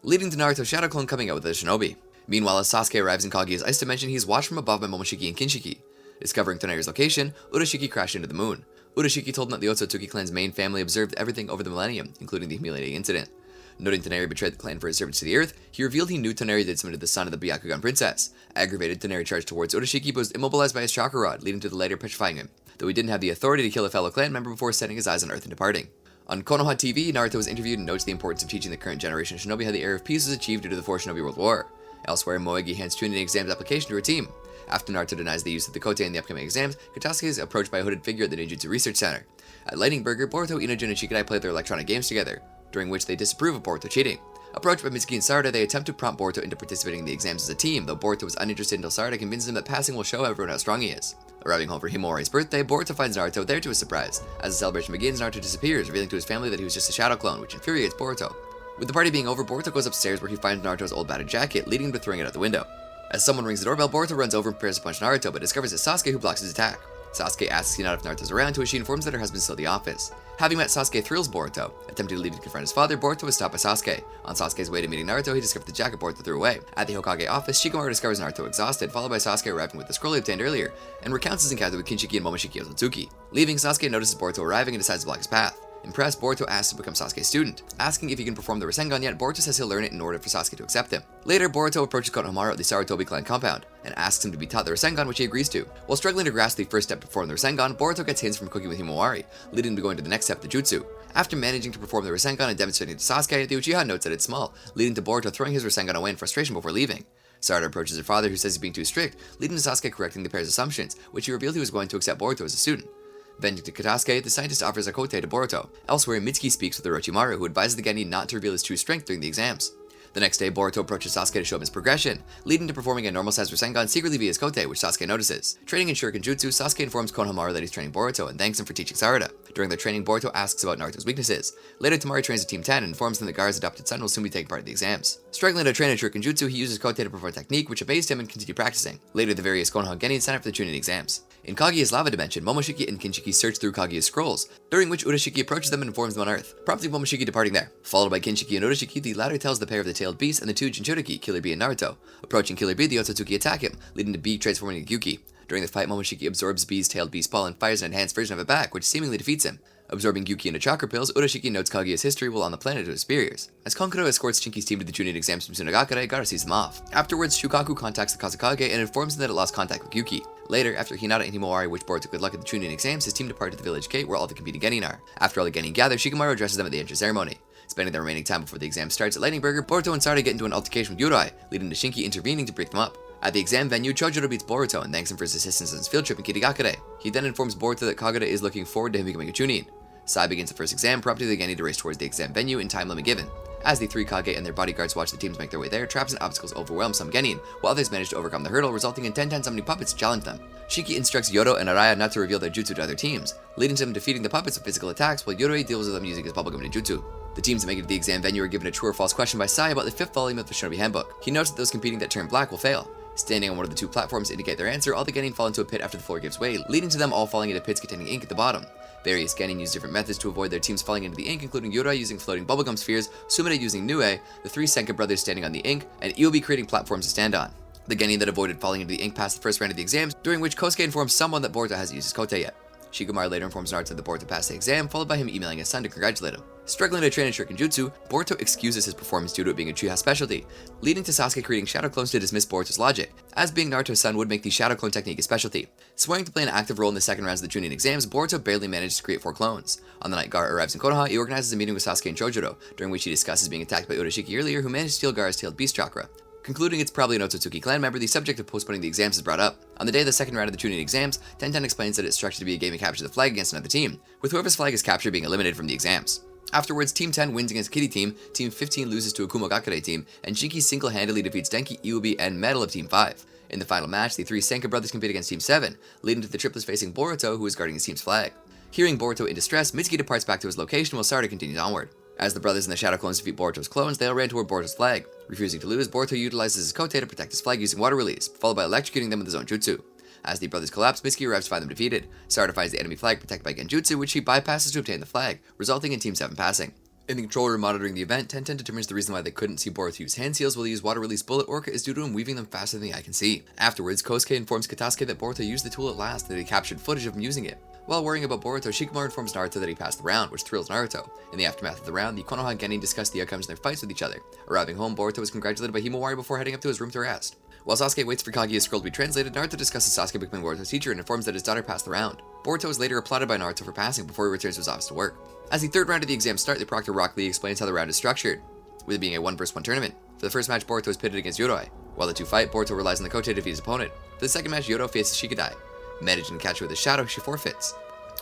leading to Naruto's shadow clone coming out with a shinobi. Meanwhile, as Sasuke arrives in Kaguya's ice dimension, he is watched from above by Momoshiki and Kinshiki. Discovering Toneiri's location, Urashiki crashed into the moon. Urashiki told him that the Otsutsuki clan's main family observed everything over the millennium, including the humiliating incident. Noting Toneri betrayed the clan for his service to the earth, he revealed he knew Toneri did something to the son of the Byakuya Gang princess. Aggravated, Toneri charged towards Urashiki but was immobilized by his chakra rod, leading to the latter petrifying him, though he didn't have the authority to kill a fellow clan member before setting his eyes on earth and departing. On Konoha TV, Naruto was interviewed and notes the importance of teaching the current generation of shinobi how the era of peace was achieved due to the Fourth Shinobi World War. Elsewhere, Moegi hands Chūnin Exams application to her team. After Naruto denies the use of the Kote in the upcoming exams, Katasuki is approached by a hooded figure at the Ninjutsu Research Center. At Lightning Burger, Boruto, Inojin, and Shikadai play their electronic games together, during which they disapprove of Boruto cheating. Approached by Mitsuki and Sarada, they attempt to prompt Boruto into participating in the exams as a team, though Boruto was uninterested until Sarada convinces him that passing will show everyone how strong he is. Arriving home for Himori's birthday, Boruto finds Naruto there to his surprise. As the celebration begins, Naruto disappears, revealing to his family that he was just a shadow clone, which infuriates Boruto. With the party being over, Boruto goes upstairs where he finds Naruto's old battered jacket, leading him to throwing it out the window. As someone rings the doorbell, Boruto runs over and prepares to punch Naruto, but discovers it's Sasuke who blocks his attack. Sasuke asks Hinata if Naruto's around, to which she informs that her husband's still at the office. Having met Sasuke thrills Boruto. Attempting to leave to confront his father, Boruto was stopped by Sasuke. On Sasuke's way to meeting Naruto, he discovered the jacket Boruto threw away. At the Hokage office, Shikamaru discovers Naruto exhausted, followed by Sasuke arriving with the scroll he obtained earlier, and recounts his encounter with Kinshiki and Momoshiki Otsutsuki. Leaving, Sasuke notices Boruto arriving and decides to block his path. Impressed, Boruto asks to become Sasuke's student. Asking if he can perform the Rasengan yet, Boruto says he'll learn it in order for Sasuke to accept him. Later, Boruto approaches Konohamaru at the Sarutobi clan compound, and asks him to be taught the Rasengan, which he agrees to. While struggling to grasp the first step to perform the Rasengan, Boruto gets hints from cooking with Himawari, leading him to going to the next step, the jutsu. After managing to perform the Rasengan and demonstrating it to Sasuke, the Uchiha notes that it's small, leading to Boruto throwing his Rasengan away in frustration before leaving. Sarada approaches her father, who says he's being too strict, leading to Sasuke correcting the pair's assumptions, which he revealed he was going to accept Boruto as a student. Bending to Katasuke, the scientist offers a kote to Boruto. Elsewhere, Mitsuki speaks with Orochimaru, who advises the Genin not to reveal his true strength during the exams. The next day, Boruto approaches Sasuke to show him his progression, leading to performing a normal-sized Rasengan secretly via his kote, which Sasuke notices. Training in Shuriken Jutsu, Sasuke informs Konohamaru that he's training Boruto and thanks him for teaching Sarada. During their training, Boruto asks about Naruto's weaknesses. Later, Temari trains with Team 10 and informs them that Gaara's adopted son will soon be taking part in the exams. Struggling to train in Shuriken Jutsu, he uses kote to perform a technique, which amazed him and continued practicing. Later, the various Konoha Genin sign up for the Chūnin Exams. In Kaguya's lava dimension, Momoshiki and Kinshiki search through Kaguya's scrolls, during which Urashiki approaches them and informs them on Earth, prompting Momoshiki departing there. Followed by Kinshiki and Urashiki, the latter tells the pair of the tailed beast and the two Jinchuriki, Killer Bee and Naruto. Approaching Killer Bee, the Otsutsuki attack him, leading to Bee transforming into Gyuki. During the fight, Momoshiki absorbs Bee's tailed beast ball and fires an enhanced version of it back, which seemingly defeats him. Absorbing Gyuki into chakra pills, Urashiki notes Kaguya's history while on the planet of his superiors. As Kankuro escorts Shinki's team to the Chūnin Exams from Tsunagakure, Gaara sees them off. Afterwards, Shukaku contacts the Kazekage and informs them that it lost contact with Gyuki. Later, after Hinata and Himawari wish Boruto good luck at the Chūnin Exams, his team depart to the village gate where all the competing Genin are. After all the Genin gather, Shikamaru addresses them at the entrance ceremony. Spending the remaining time before the exam starts at Lightning Burger, Boruto and Sarada get into an altercation with Yuroi, leading to Shinki intervening to break them up. At the exam venue, Chojuro beats Boruto and thanks him for his assistance on his field trip in Kirigakure. He then informs Boruto that Kagura is looking forward to him becoming a Chūnin. Sai begins the first exam, prompting the Genin to race towards the exam venue in time limit given. As the three Kage and their bodyguards watch the teams make their way there, traps and obstacles overwhelm some Genin, while others manage to overcome the hurdle, resulting in 10 summoning puppets to challenge them. Shiki instructs Yoro and Araya not to reveal their jutsu to other teams, leading to them defeating the puppets with physical attacks, while Yoroi deals with them using his bubblegum ninjutsu. The teams that make it to the exam venue are given a true or false question by Sai about the 5th volume of the Shinobi Handbook. He notes that those competing that turn black will fail. Standing on one of the two platforms to indicate their answer, all the Genin fall into a pit after the floor gives way, leading to them all falling into pits containing ink at the bottom. Various Genin use different methods to avoid their teams falling into the ink, including Yuroi using floating bubblegum spheres, Tsunade using Nue, the three Senka brothers standing on the ink, and Iobi creating platforms to stand on. The Genin that avoided falling into the ink passed the first round of the exams, during which Kosuke informs someone that Boruto hasn't used his kote yet. Shikamaru later informs Naruto that Boruto passed the exam, followed by him emailing his son to congratulate him. Struggling to train in Shuriken Jutsu, Boruto excuses his performance due to it being a Uchiha specialty, leading to Sasuke creating shadow clones to dismiss Boruto's logic, as being Naruto's son would make the shadow clone technique a specialty. Swearing to play an active role in the second rounds of the Chūnin Exams, Boruto barely manages to create 4 clones. On the night Gaara arrives in Konoha, he organizes a meeting with Sasuke and Chojuro, during which he discusses being attacked by Urashiki earlier, who managed to steal Gaara's tailed beast chakra. Concluding it's probably an Otsutsuki clan member, the subject of postponing the exams is brought up. On the day of the second round of the Chūnin Exams, Tenten explains that it's structured to be a game to capture the flag against another team, with whoever's flag is captured being eliminated from the exams. Afterwards, Team 10 wins against Kitty Team, Team 15 loses to a Kumogakure team, and Shinki single-handedly defeats Denki, Iobi, and Metal of Team 5. In the final match, the 3 Senka brothers compete against Team 7, leading to the triplets facing Boruto, who is guarding his team's flag. Hearing Boruto in distress, Mitsuki departs back to his location while Sarada continues onward. As the brothers and the Shadow Clones defeat Boruto's clones, they all ran toward Boruto's flag. Refusing to lose, Boruto utilizes his kote to protect his flag using water release, followed by electrocuting them with his own jutsu. As the brothers collapse, Mitsuki arrives to find them defeated. Sarada finds the enemy flag protected by Genjutsu, which he bypasses to obtain the flag, resulting in Team 7 passing. In the control room monitoring the event, Tenten determines the reason why they couldn't see Boruto use hand seals while he used water release bullet orca is due to him weaving them faster than the eye can see. Afterwards, Kosuke informs Katasuke that Boruto used the tool at last and that he captured footage of him using it. While worrying about Boruto, Shikamaru informs Naruto that he passed the round, which thrills Naruto. In the aftermath of the round, the Konoha Genin discuss the outcomes of their fights with each other. Arriving home, Boruto is congratulated by Himawari before heading up to his room to rest. While Sasuke waits for Kaguya's scroll to be translated, Naruto discusses Sasuke becoming Boruto's teacher and informs that his daughter passed the round. Boruto is later applauded by Naruto for passing before he returns to his office to work. As the third round of the exams start, the proctor Rock Lee explains how the round is structured, with it being a 1-1 tournament. For the first match, Boruto is pitted against Yuroi. While the two fight, Boruto relies on the kote to defeat his opponent. For the second match, Yoro faces Shikadai. Managing to catch her with a shadow, she forfeits.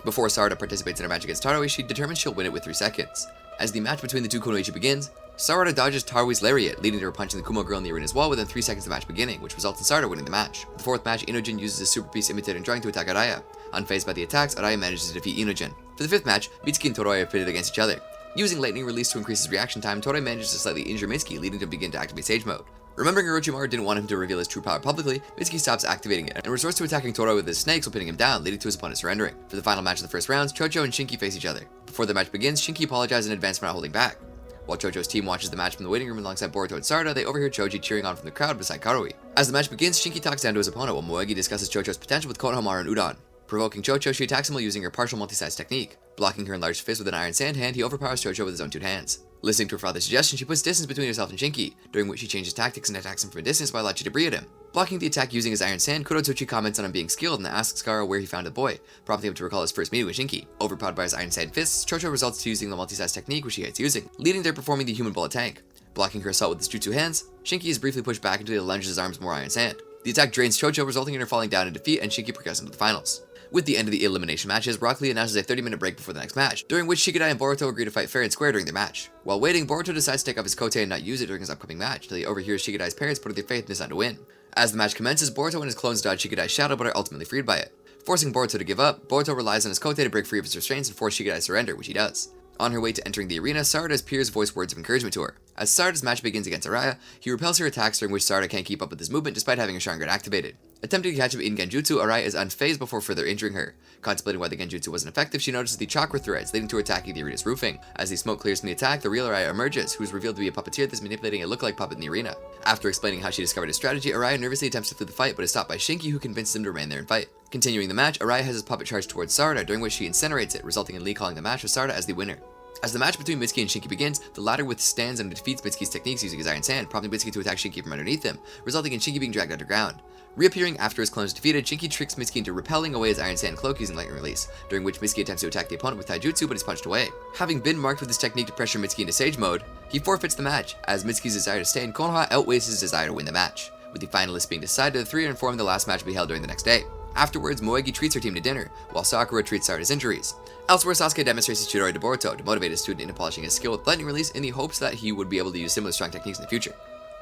Before Sarada participates in her match against Tarui, she determines she'll win it with 3 seconds. As the match between the two Kunoichi begins, Sarada dodges Tarui's lariat, leading to her punching the Kumo girl in the arena's wall within 3 seconds of the match beginning, which results in Sarada winning the match. The fourth match, Inojin uses his super piece imitating drawing to attack Araya. Unfazed by the attacks, Araya manages to defeat Inojin. For the fifth match, Mitsuki and Toroi are pitted against each other. Using lightning release to increase his reaction time, Toroi manages to slightly injure Mitsuki, leading to him to begin to activate Sage Mode. Remembering Orochimaru didn't want him to reveal his true power publicly, Mitsuki stops activating it and resorts to attacking Toroi with his snakes while pinning him down, leading to his opponent surrendering. For the final match of the first rounds, Chocho and Shinki face each other. Before the match begins, Shinki apologizes in advance for not holding back. While Chocho's team watches the match from the waiting room alongside Boruto and Sarada, they overhear Choji cheering on from the crowd beside Karui. As the match begins, Shinki talks down to his opponent while Moegi discusses Chocho's potential with Konohamaru and Udon. Provoking Chocho, she attacks him while using her partial multi-size technique. Blocking her enlarged fist with an iron sand hand, he overpowers Chocho with his own two hands. Listening to her father's suggestion, she puts distance between herself and Shinki, during which she changes tactics and attacks him from a distance by launching debris at him. Blocking the attack using his iron sand, Kurosuki comments on him being skilled and asks Gaara where he found the boy, prompting him to recall his first meeting with Shinki. Overpowered by his iron sand fists, Chocho results to using the multi-size technique which he hates using, leading to performing the human bullet tank. Blocking her assault with his jutsu hands, Shinki is briefly pushed back until he lunges his arms with more iron sand. The attack drains Chocho, resulting in her falling down in defeat, and Shinki progressing to the finals. With the end of the elimination matches, Rock Lee announces a 30-minute break before the next match, during which Shikadai and Boruto agree to fight fair and square during their match. While waiting, Boruto decides to take off his kote and not use it during his upcoming match, until he overhears Shikadai's parents putting their faith in his son to win. As the match commences, Boruto and his clones dodge Shikadai's shadow but are ultimately freed by it. Forcing Boruto to give up, Boruto relies on his kote to break free of his restraints and force Shikadai's surrender, which he does. On her way to entering the arena, Sarada's peers voice words of encouragement to her. As Sarada's match begins against Araya, he repels her attacks during which Sarada can't keep up with his movement despite having her Sharingan activated. Attempting to catch him in Genjutsu, Araya is unfazed before further injuring her. Contemplating why the Genjutsu wasn't effective, she notices the chakra threads leading to her attacking the arena's roofing. As the smoke clears from the attack, the real Araya emerges, who is revealed to be a puppeteer that's manipulating a lookalike puppet in the arena. After explaining how she discovered his strategy, Araya nervously attempts to flee the fight but is stopped by Shinki, who convinces him to remain there and fight. Continuing the match, Araya has his puppet charge towards Sarada, during which she incinerates it, resulting in Lee calling the match with Sarada as the winner. As the match between Mitsuki and Shinki begins, the latter withstands and defeats Mitsuki's techniques using his iron sand, prompting Mitsuki to attack Shinki from underneath him, resulting in Shinki being dragged underground. Reappearing after his clone is defeated, Shinki tricks Mitsuki into repelling away his iron sand cloak using lightning release, during which Mitsuki attempts to attack the opponent with taijutsu but is punched away. Having been marked with this technique to pressure Mitsuki into sage mode, he forfeits the match, as Mitsuki's desire to stay in Konoha outweighs his desire to win the match. With the finalists being decided, the three are informed the last match will be held during the next day. Afterwards, Moegi treats her team to dinner, while Sakura treats Sarada's injuries. Elsewhere, Sasuke demonstrates his Chidori to Boruto to motivate his student into polishing his skill with lightning release in the hopes that he would be able to use similar strong techniques in the future.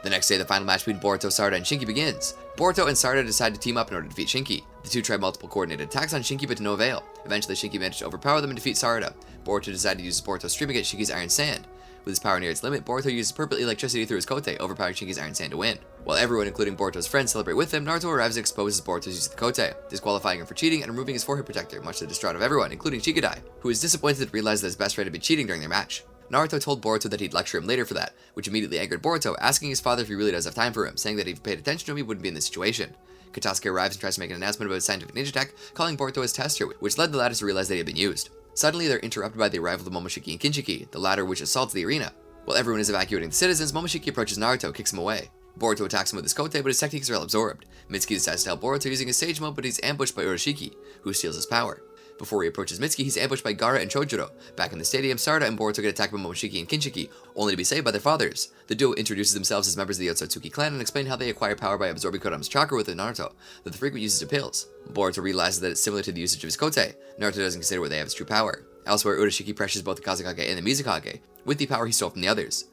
The next day, the final match between Boruto, Sarada, and Shinki begins. Boruto and Sarada decide to team up in order to defeat Shinki. The two try multiple coordinated attacks on Shinki but to no avail. Eventually, Shinki managed to overpower them and defeat Sarada. Boruto decided to use Boruto's stream against Shinki's iron sand. With his power near its limit, Boruto uses purple electricity through his kote, overpowering Shinki's iron sand to win. While everyone, including Boruto's friends, celebrate with him, Naruto arrives and exposes Boruto's use of the kote, disqualifying him for cheating and removing his forehead protector, much to the distraught of everyone, including Shikadai, who is disappointed to realize that his best friend had been cheating during their match. Naruto told Boruto that he'd lecture him later for that, which immediately angered Boruto, asking his father if he really does have time for him, saying that if he paid attention to him, he wouldn't be in this situation. Katasuke arrives and tries to make an announcement about his scientific ninja attack, calling Boruto his tester, which led the latter to realize that he had been used. Suddenly, they're interrupted by the arrival of Momoshiki and Kinshiki, the latter which assaults the arena. While everyone is evacuating the citizens, Momoshiki approaches Naruto, kicks him away. Boruto attacks him with his kote, but his techniques are all absorbed. Mitsuki decides to help Boruto using his sage mode, but he's ambushed by Oroshiki, who steals his power. Before he approaches Mitsuki, he's ambushed by Gaara and Chojuro. Back in the stadium, Sarada and Boruto get attacked by Momoshiki and Kinshiki, only to be saved by their fathers. The duo introduces themselves as members of the Otsutsuki clan and explain how they acquire power by absorbing Kurama's chakra within Naruto, that the frequent uses of pills. Boruto realizes that it's similar to the usage of his kote. Naruto doesn't consider what they have as true power. Elsewhere, Oroshiki pressures both the Kazekage and the Mizukage, with the power he stole from the others.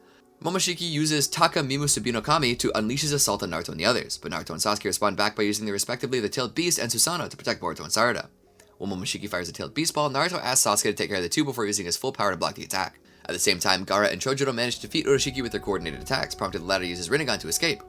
Momoshiki uses Taka Mimu Subino Kami to unleash his assault on Naruto and the others, but Naruto and Sasuke respond back by using respectively the Tailed Beast and Susanoo to protect Boruto and Sarada. While Momoshiki fires a Tailed Beast Ball, Naruto asks Sasuke to take care of the two before using his full power to block the attack. At the same time, Gaara and Chojuro manage to defeat Oroshiki with their coordinated attacks, prompting the latter to use his Rinnegan to escape.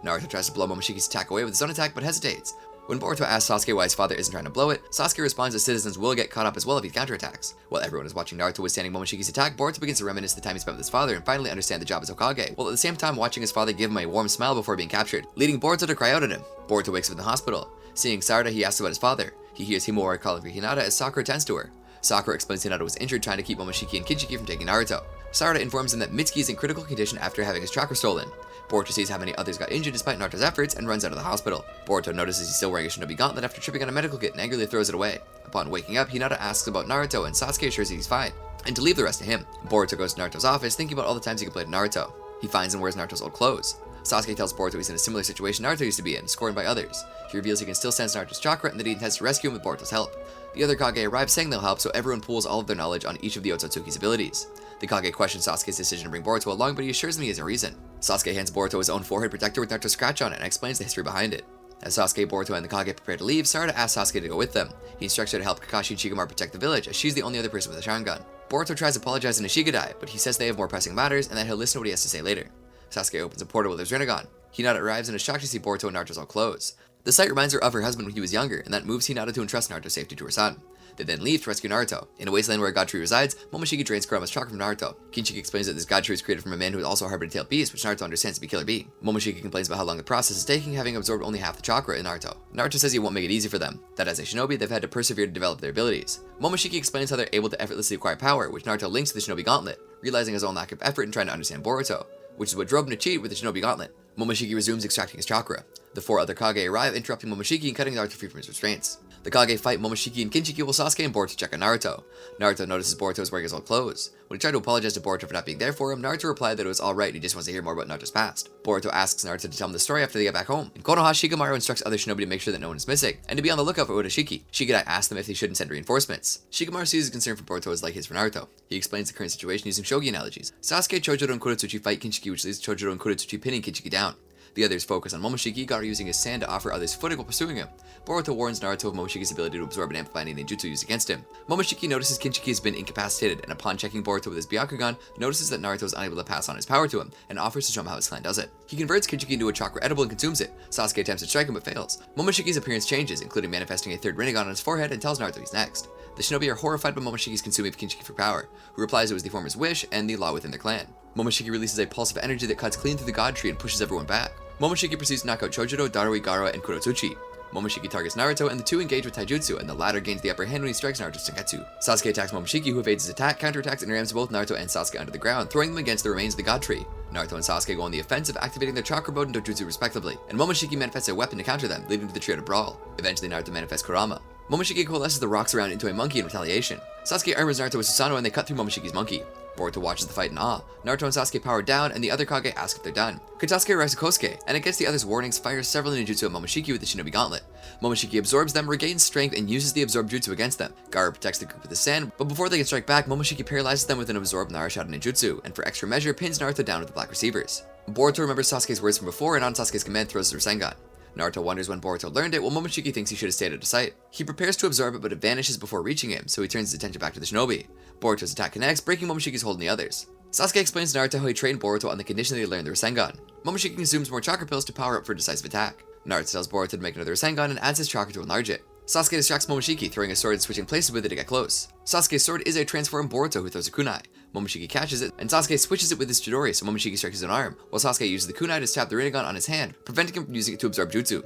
Naruto tries to blow Momoshiki's attack away with his own attack, but hesitates. When Boruto asks Sasuke why his father isn't trying to blow it, Sasuke responds that citizens will get caught up as well if he counterattacks. While everyone is watching Naruto withstanding Momoshiki's attack, Boruto begins to reminisce the time he spent with his father and finally understand the job as Hokage, while at the same time watching his father give him a warm smile before being captured, leading Boruto to cry out at him. Boruto wakes up in the hospital. Seeing Sarada, he asks about his father. He hears Himawari calling for Hinata as Sakura tends to her. Sakura explains Hinata was injured trying to keep Momoshiki and Kinshiki from taking Naruto. Sarada informs him that Mitsuki is in critical condition after having his chakra stolen. Boruto sees how many others got injured despite Naruto's efforts and runs out of the hospital. Boruto notices he's still wearing a Shinobi gauntlet after tripping on a medical kit and angrily throws it away. Upon waking up, Hinata asks about Naruto and Sasuke assures that he's fine, and to leave the rest to him. Boruto goes to Naruto's office thinking about all the times he completed Naruto. He finds and wears Naruto's old clothes. Sasuke tells Boruto he's in a similar situation Naruto used to be in, scorned by others. He reveals he can still sense Naruto's chakra and that he intends to rescue him with Boruto's help. The other Kage arrive saying they'll help, so everyone pools all of their knowledge on each of the Otsutsuki's abilities. The Kage questions Sasuke's decision to bring Boruto along, but he assures him he has a reason. Sasuke hands Boruto his own forehead protector with Naruto's scratch on it and explains the history behind it. As Sasuke, Boruto, and the Kage prepare to leave, Sarada asks Sasuke to go with them. He instructs her to help Kakashi and Shikamaru protect the village, as she's the only other person with a Sharingan. Boruto tries apologizing to Shikadai, but he says they have more pressing matters and that he'll listen to what he has to say later. Sasuke opens a portal with his Rinnegan. Hinata arrives and is shocked to see Boruto in Naruto's old clothes. The sight reminds her of her husband when he was younger, and that moves Hinata to entrust Naruto's safety to her son. They then leave to rescue Naruto. In a wasteland where a god tree resides, Momoshiki drains Kurama's chakra from Naruto. Kinshiki explains that this god tree was created from a man who also harbored a tailed beast, which Naruto understands to be Killer Bee. Momoshiki complains about how long the process is taking, having absorbed only half the chakra in Naruto. Naruto says he won't make it easy for them, that as a shinobi, they've had to persevere to develop their abilities. Momoshiki explains how they're able to effortlessly acquire power, which Naruto links to the shinobi gauntlet, realizing his own lack of effort in trying to understand Boruto, which is what drove him to cheat with the shinobi gauntlet. Momoshiki resumes extracting his chakra. The 4 other Kage arrive, interrupting Momoshiki and cutting Naruto free from his restraints. The Kage fight Momoshiki and Kinshiki while Sasuke and Boruto check on Naruto. Naruto notices Boruto is wearing his old clothes. When he tried to apologize to Boruto for not being there for him, Naruto replied that it was alright and he just wants to hear more about Naruto's past. Boruto asks Naruto to tell him the story after they get back home. In Konoha, Shikamaru instructs other shinobi to make sure that no one is missing, and to be on the lookout for Urashiki. Shikadai asks them if they shouldn't send reinforcements. Shikamaru sees his concern for Boruto as like his for Naruto. He explains the current situation using shogi analogies. Sasuke, Chojuro, and Kurosuki fight Kinshiki, which leads to Chojuro and Kurosuki pinning Kinshiki down. The others focus on Momoshiki, Gaara using his sand to offer others footing while pursuing him. Boruto warns Naruto of Momoshiki's ability to absorb and amplify any ninjutsu used against him. Momoshiki notices Kinshiki has been incapacitated, and upon checking Boruto with his Byakuya, notices that Naruto is unable to pass on his power to him, and offers to show him how his clan does it. He converts Kinshiki into a chakra edible and consumes it. Sasuke attempts to strike him but fails. Momoshiki's appearance changes, including manifesting a 3rd Rinnegan on his forehead, and tells Naruto he's next. The shinobi are horrified by Momoshiki's consuming of Kinshiki for power, who replies it was the former's wish and the law within their clan. Momoshiki releases a pulse of energy that cuts clean through the god tree and pushes everyone back. Momoshiki proceeds to knock out Chojuro, Darui, Gaara, and Kurosuchi. Momoshiki targets Naruto, and the two engage with taijutsu, and the latter gains the upper hand when he strikes Naruto's Sengetsu. Sasuke attacks Momoshiki, who evades his attack, counterattacks, and rams both Naruto and Sasuke under the ground, throwing them against the remains of the god tree. Naruto and Sasuke go on the offensive, activating their chakra mode and dojutsu respectively, and Momoshiki manifests a weapon to counter them, leading to the trio to brawl. Eventually, Naruto manifests Kurama. Momoshiki coalesces the rocks around into a monkey in retaliation. Sasuke armors Naruto with Susanoo, and they cut through Momoshiki's monkey. Boruto watches the fight in awe. Naruto and Sasuke power down, and the other Kage ask if they're done. Katasuke arrives at Kosuke, and against the others' warnings, fires several ninjutsu at Momoshiki with the shinobi gauntlet. Momoshiki absorbs them, regains strength, and uses the absorbed jutsu against them. Gaara protects the group with the sand, but before they can strike back, Momoshiki paralyzes them with an absorbed Narashada ninjutsu, and for extra measure, pins Naruto down with the black receivers. Boruto remembers Sasuke's words from before, and on Sasuke's command throws his Rasengan. Naruto wonders when Boruto learned it, while Momoshiki thinks he should have stayed out of sight. He prepares to absorb it, but it vanishes before reaching him, so he turns his attention back to the shinobi. Boruto's attack connects, breaking Momoshiki's hold on the others. Sasuke explains to Naruto how he trained Boruto on the condition that he learned the Rasengan. Momoshiki consumes more chakra pills to power up for a decisive attack. Naruto tells Boruto to make another Rasengan and adds his chakra to enlarge it. Sasuke distracts Momoshiki, throwing his sword and switching places with it to get close. Sasuke's sword is a transformed Boruto who throws a kunai. Momoshiki catches it, and Sasuke switches it with his Chidori, so Momoshiki strikes his own arm, while Sasuke uses the kunai to stab the Rinnegan on his hand, preventing him from using it to absorb jutsu.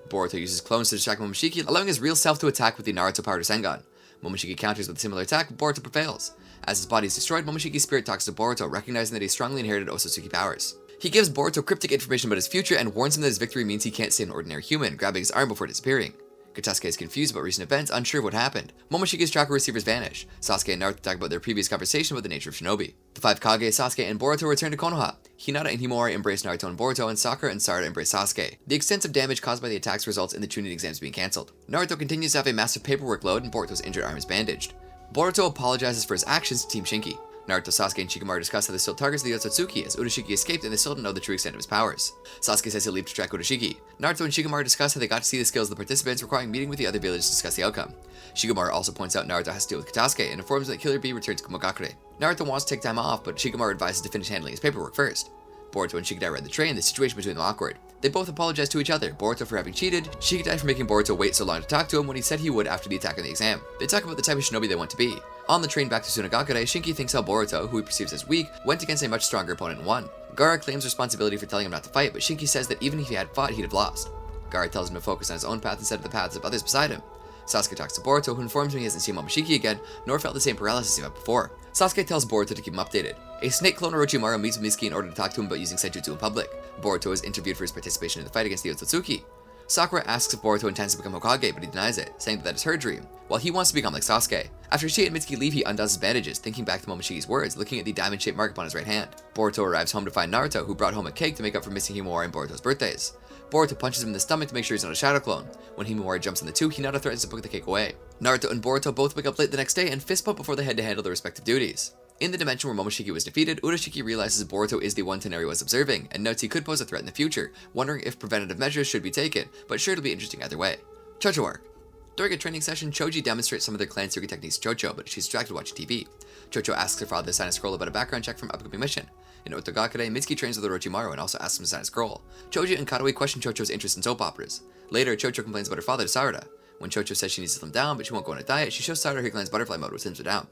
Boruto uses clones to distract Momoshiki, allowing his real self to attack with the Naruto-powered Rasengan. Momoshiki counters with a similar attack, but Boruto prevails. As his body is destroyed, Momoshiki's spirit talks to Boruto, recognizing that he strongly inherited Otsutsuki powers. He gives Boruto cryptic information about his future and warns him that his victory means he can't stay an ordinary human, grabbing his arm before disappearing. Katasuke is confused about recent events, unsure of what happened. Momoshiki's chakra receivers vanish. Sasuke and Naruto talk about their previous conversation about the nature of shinobi. The 5 Kage, Sasuke, and Boruto return to Konoha. Hinata and Himawari embrace Naruto and Boruto, and Sakura and Sarada embrace Sasuke. The extensive damage caused by the attacks results in the Chūnin Exams being cancelled. Naruto continues to have a massive paperwork load, and Boruto's injured arm is bandaged. Boruto apologizes for his actions to Team Shinki. Naruto, Sasuke, and Shikamaru discuss how they still targets the Otsutsuki, as Urashiki escaped and they still don't know the true extent of his powers. Sasuke says he'll leave to track Urashiki. Naruto and Shikamaru discuss how they got to see the skills of the participants, requiring meeting with the other villagers to discuss the outcome. Shikamaru also points out Naruto has to deal with Katasuke and informs him that Killer Bee returns to Kumogakure. Naruto wants to take time off, but Shikamaru advises to finish handling his paperwork first. Boruto and Shikadai ride the train, the situation between them awkward. They both apologize to each other, Boruto for having cheated, Shikadai for making Boruto wait so long to talk to him when he said he would after the attack on the exam. They talk about the type of shinobi they want to be. On the train back to Tsunagakure, Shinki thinks how Boruto, who he perceives as weak, went against a much stronger opponent and won. Gaara claims responsibility for telling him not to fight, but Shinki says that even if he had fought, he'd have lost. Gaara tells him to focus on his own path instead of the paths of others beside him. Sasuke talks to Boruto, who informs him he hasn't seen Momoshiki again, nor felt the same paralysis he felt before. Sasuke tells Boruto to keep him updated. A snake clone Orochimaru meets with Mizuki in order to talk to him about using Senjutsu in public. Boruto is interviewed for his participation in the fight against the Otsutsuki. Sakura asks if Boruto intends to become Hokage, but he denies it, saying that is her dream, while he wants to become like Sasuke. After she and Mitsuki leave, he undoes his bandages, thinking back to Momoshiki's words, looking at the diamond-shaped mark upon his right hand. Boruto arrives home to find Naruto, who brought home a cake to make up for missing Himawari and Boruto's birthdays. Boruto punches him in the stomach to make sure he's not a shadow clone. When Himawari jumps on the two, Hinata threatens to put the cake away. Naruto and Boruto both wake up late the next day and fist bump before they head to handle their respective duties. In the dimension where Momoshiki was defeated, Urashiki realizes Boruto is the one Toneri was observing, and notes he could pose a threat in the future, wondering if preventative measures should be taken, but sure it'll be interesting either way. Chocho Arc. During a training session, Choji demonstrates some of their clan's secret techniques to Chocho, but she's distracted watching TV. Chocho asks her father to sign a scroll about a background check from upcoming mission. In Otogakure, Mitsuki trains with Orochimaru and also asks him to sign a scroll. Choji and Karaui question Chocho's interest in soap operas. Later, Chocho complains about her father to Sarada. When Chocho says she needs to slim down, but she won't go on a diet, she shows Sarada her clan's butterfly mode, which slims her down.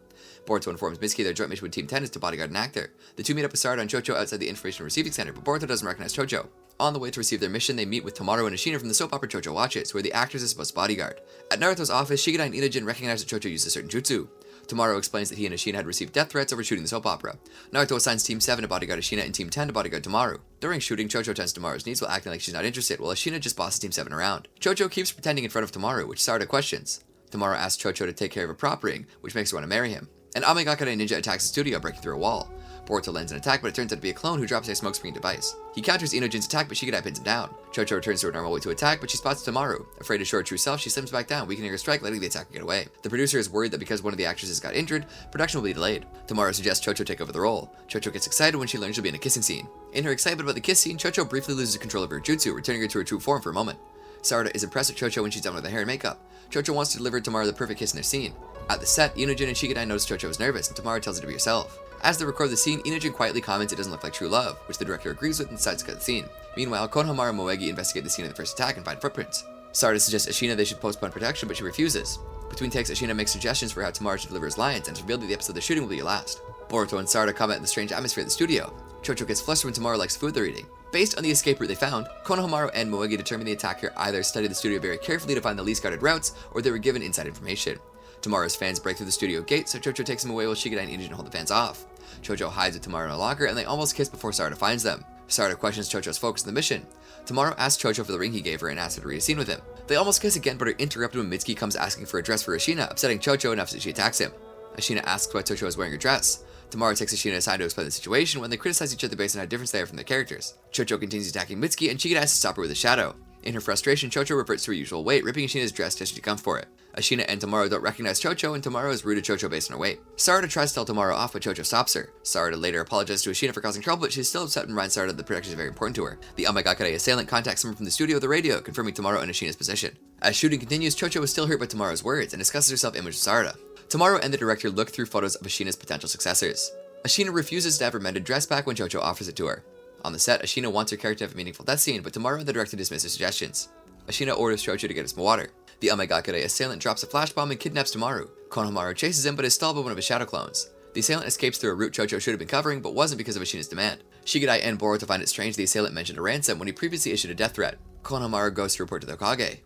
Boruto informs Mitsuki their joint mission with Team 10 is to bodyguard an actor. The two meet up with Sarada and Chocho outside the information receiving center, but Boruto doesn't recognize Chocho. On the way to receive their mission, they meet with Tomaro and Ashina from the soap opera Chocho watches, where the actors are supposed to bodyguard. At Naruto's office, Shigeta and Inojin recognize that Chocho uses a certain jutsu. Tomaro explains that he and Ashina had received death threats over shooting the soap opera. Naruto assigns Team 7 to bodyguard Ashina and Team 10 to bodyguard Tomaro. During shooting, Chocho tends to Tomaro's needs while acting like she's not interested, while Ashina just bosses Team 7 around. Chocho keeps pretending in front of Tomaro, which Sarada questions. Tomaro asks Chocho to take care of a prop ring, which makes her want to marry him. An Amegakure ninja attacks the studio, breaking through a wall. Boruto lands an attack, but it turns out to be a clone who drops a smoke screen device. He counters Inojin's attack, but Shigeta pins him down. Chocho returns to her normal way to attack, but she spots Tomaro. Afraid to show her true self, she slims back down, weakening her strike, letting the attacker get away. The producer is worried that because one of the actresses got injured, production will be delayed. Tomaro suggests Chocho take over the role. Chocho gets excited when she learns she'll be in a kissing scene. In her excitement about the kiss scene, Chocho briefly loses control of her jutsu, returning her to her true form for a moment. Sarada is impressed with Chocho when she's done with the hair and makeup. Chocho wants to deliver Tomaro the perfect kiss in their scene. At the set, Inojin and Shigeta notice Chocho is nervous, and Tomaro tells her to be herself. As they record the scene, Inojin quietly comments it doesn't look like true love, which the director agrees with and decides to cut the scene. Meanwhile, Konohamaru and Moegi investigate the scene of the first attack and find footprints. Sarada suggests Ashina they should postpone protection, but she refuses. Between takes, Ashina makes suggestions for how Tomaro should deliver his lines, and it's revealed that the episode they're shooting will be her last. Boruto and Sarada comment on the strange atmosphere of the studio. Chocho gets flustered when Tomaro likes the food they're eating. Based on the escape route they found, Konohamaru and Moegi determine the attacker either studied the studio very carefully to find the least guarded routes, or they were given inside information. Tomaro's fans break through the studio gate, so Chocho takes him away while Shigeta and Inojin hold the fans off. Chocho hides with Tomaro in a locker, and they almost kiss before Sarada finds them. Sarada questions Chocho's focus on the mission. Tomaro asks Chocho for the ring he gave her and asks her to read a scene with him. They almost kiss again, but are interrupted when Mitsuki comes asking for a dress for Ashina, upsetting Chocho enough that she attacks him. Ashina asks why Chocho is wearing a dress. Tomaro takes Ashina aside to explain the situation when they criticize each other based on how different they are from their characters. Chocho continues attacking Mitsuki, and Shigeta has to stop her with a shadow. In her frustration, Chocho reverts to her usual weight, ripping Ashina's dress just as she comes for it. Ashina and Tomaro don't recognize Chocho, and Tomaro is rude to Chocho based on her weight. Sarada tries to tell Tomaro off, but Chocho stops her. Sarada later apologizes to Ashina for causing trouble, but she's still upset and reminds Sarada that the protection is very important to her. The Amegakure assailant contacts someone from the studio with the radio, confirming Tomaro and Ashina's position. As shooting continues, Chocho is still hurt by Tomaro's words, and discusses her self-image with Sarada. Tomaro and the director look through photos of Ashina's potential successors. Ashina refuses to have her mended dress back when Chocho offers it to her. On the set, Ashina wants her character to have a meaningful death scene, but Tomaro and the director dismiss her suggestions. Ashina orders Chocho to get her some water. The Amegakure assailant drops a flash bomb and kidnaps Tomaro. Konohamaru chases him, but is stalled by one of his shadow clones. The assailant escapes through a route Chocho should have been covering, but wasn't because of Ashina's demand. Shigeta and Boruto find it strange the assailant mentioned a ransom when he previously issued a death threat. Konohamaru goes to report to the Hokage.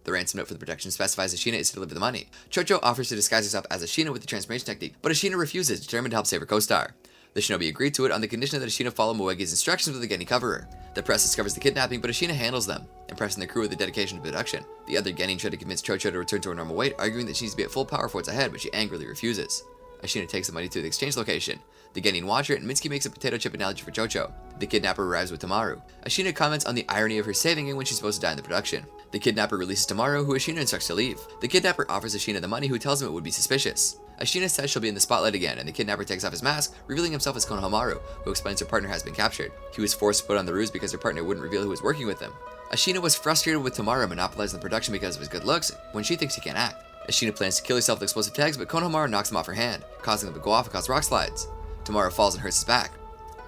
The ransom note for the protection specifies Ashina is to deliver the money. Chocho offers to disguise herself as Ashina with the transformation technique, but Ashina refuses, determined to help save her co-star. The shinobi agreed to it on the condition that Ashina follow Moegi's instructions with the Genin coverer. The press discovers the kidnapping, but Ashina handles them, impressing the crew with the dedication to production. The other Genin try to convince Chocho to return to her normal weight, arguing that she needs to be at full power for what's ahead, but she angrily refuses. Ashina takes the money to the exchange location. The Genin watch her, and Mitsuki makes a potato chip analogy for Chocho. The kidnapper arrives with Tomaro. Ashina comments on the irony of her saving him when she's supposed to die in the production. The kidnapper releases Tomaro, who Ashina instructs to leave. The kidnapper offers Ashina the money, who tells him it would be suspicious. Ashina says she'll be in the spotlight again, and the kidnapper takes off his mask, revealing himself as Konohamaru, who explains her partner has been captured. He was forced to put on the ruse because her partner wouldn't reveal who was working with him. Ashina was frustrated with Tomaro monopolizing the production because of his good looks, when she thinks he can't act. Ashina plans to kill herself with explosive tags, but Konohamaru knocks him off her hand, causing them to go off and cause rock slides. Tomaro falls and hurts his back.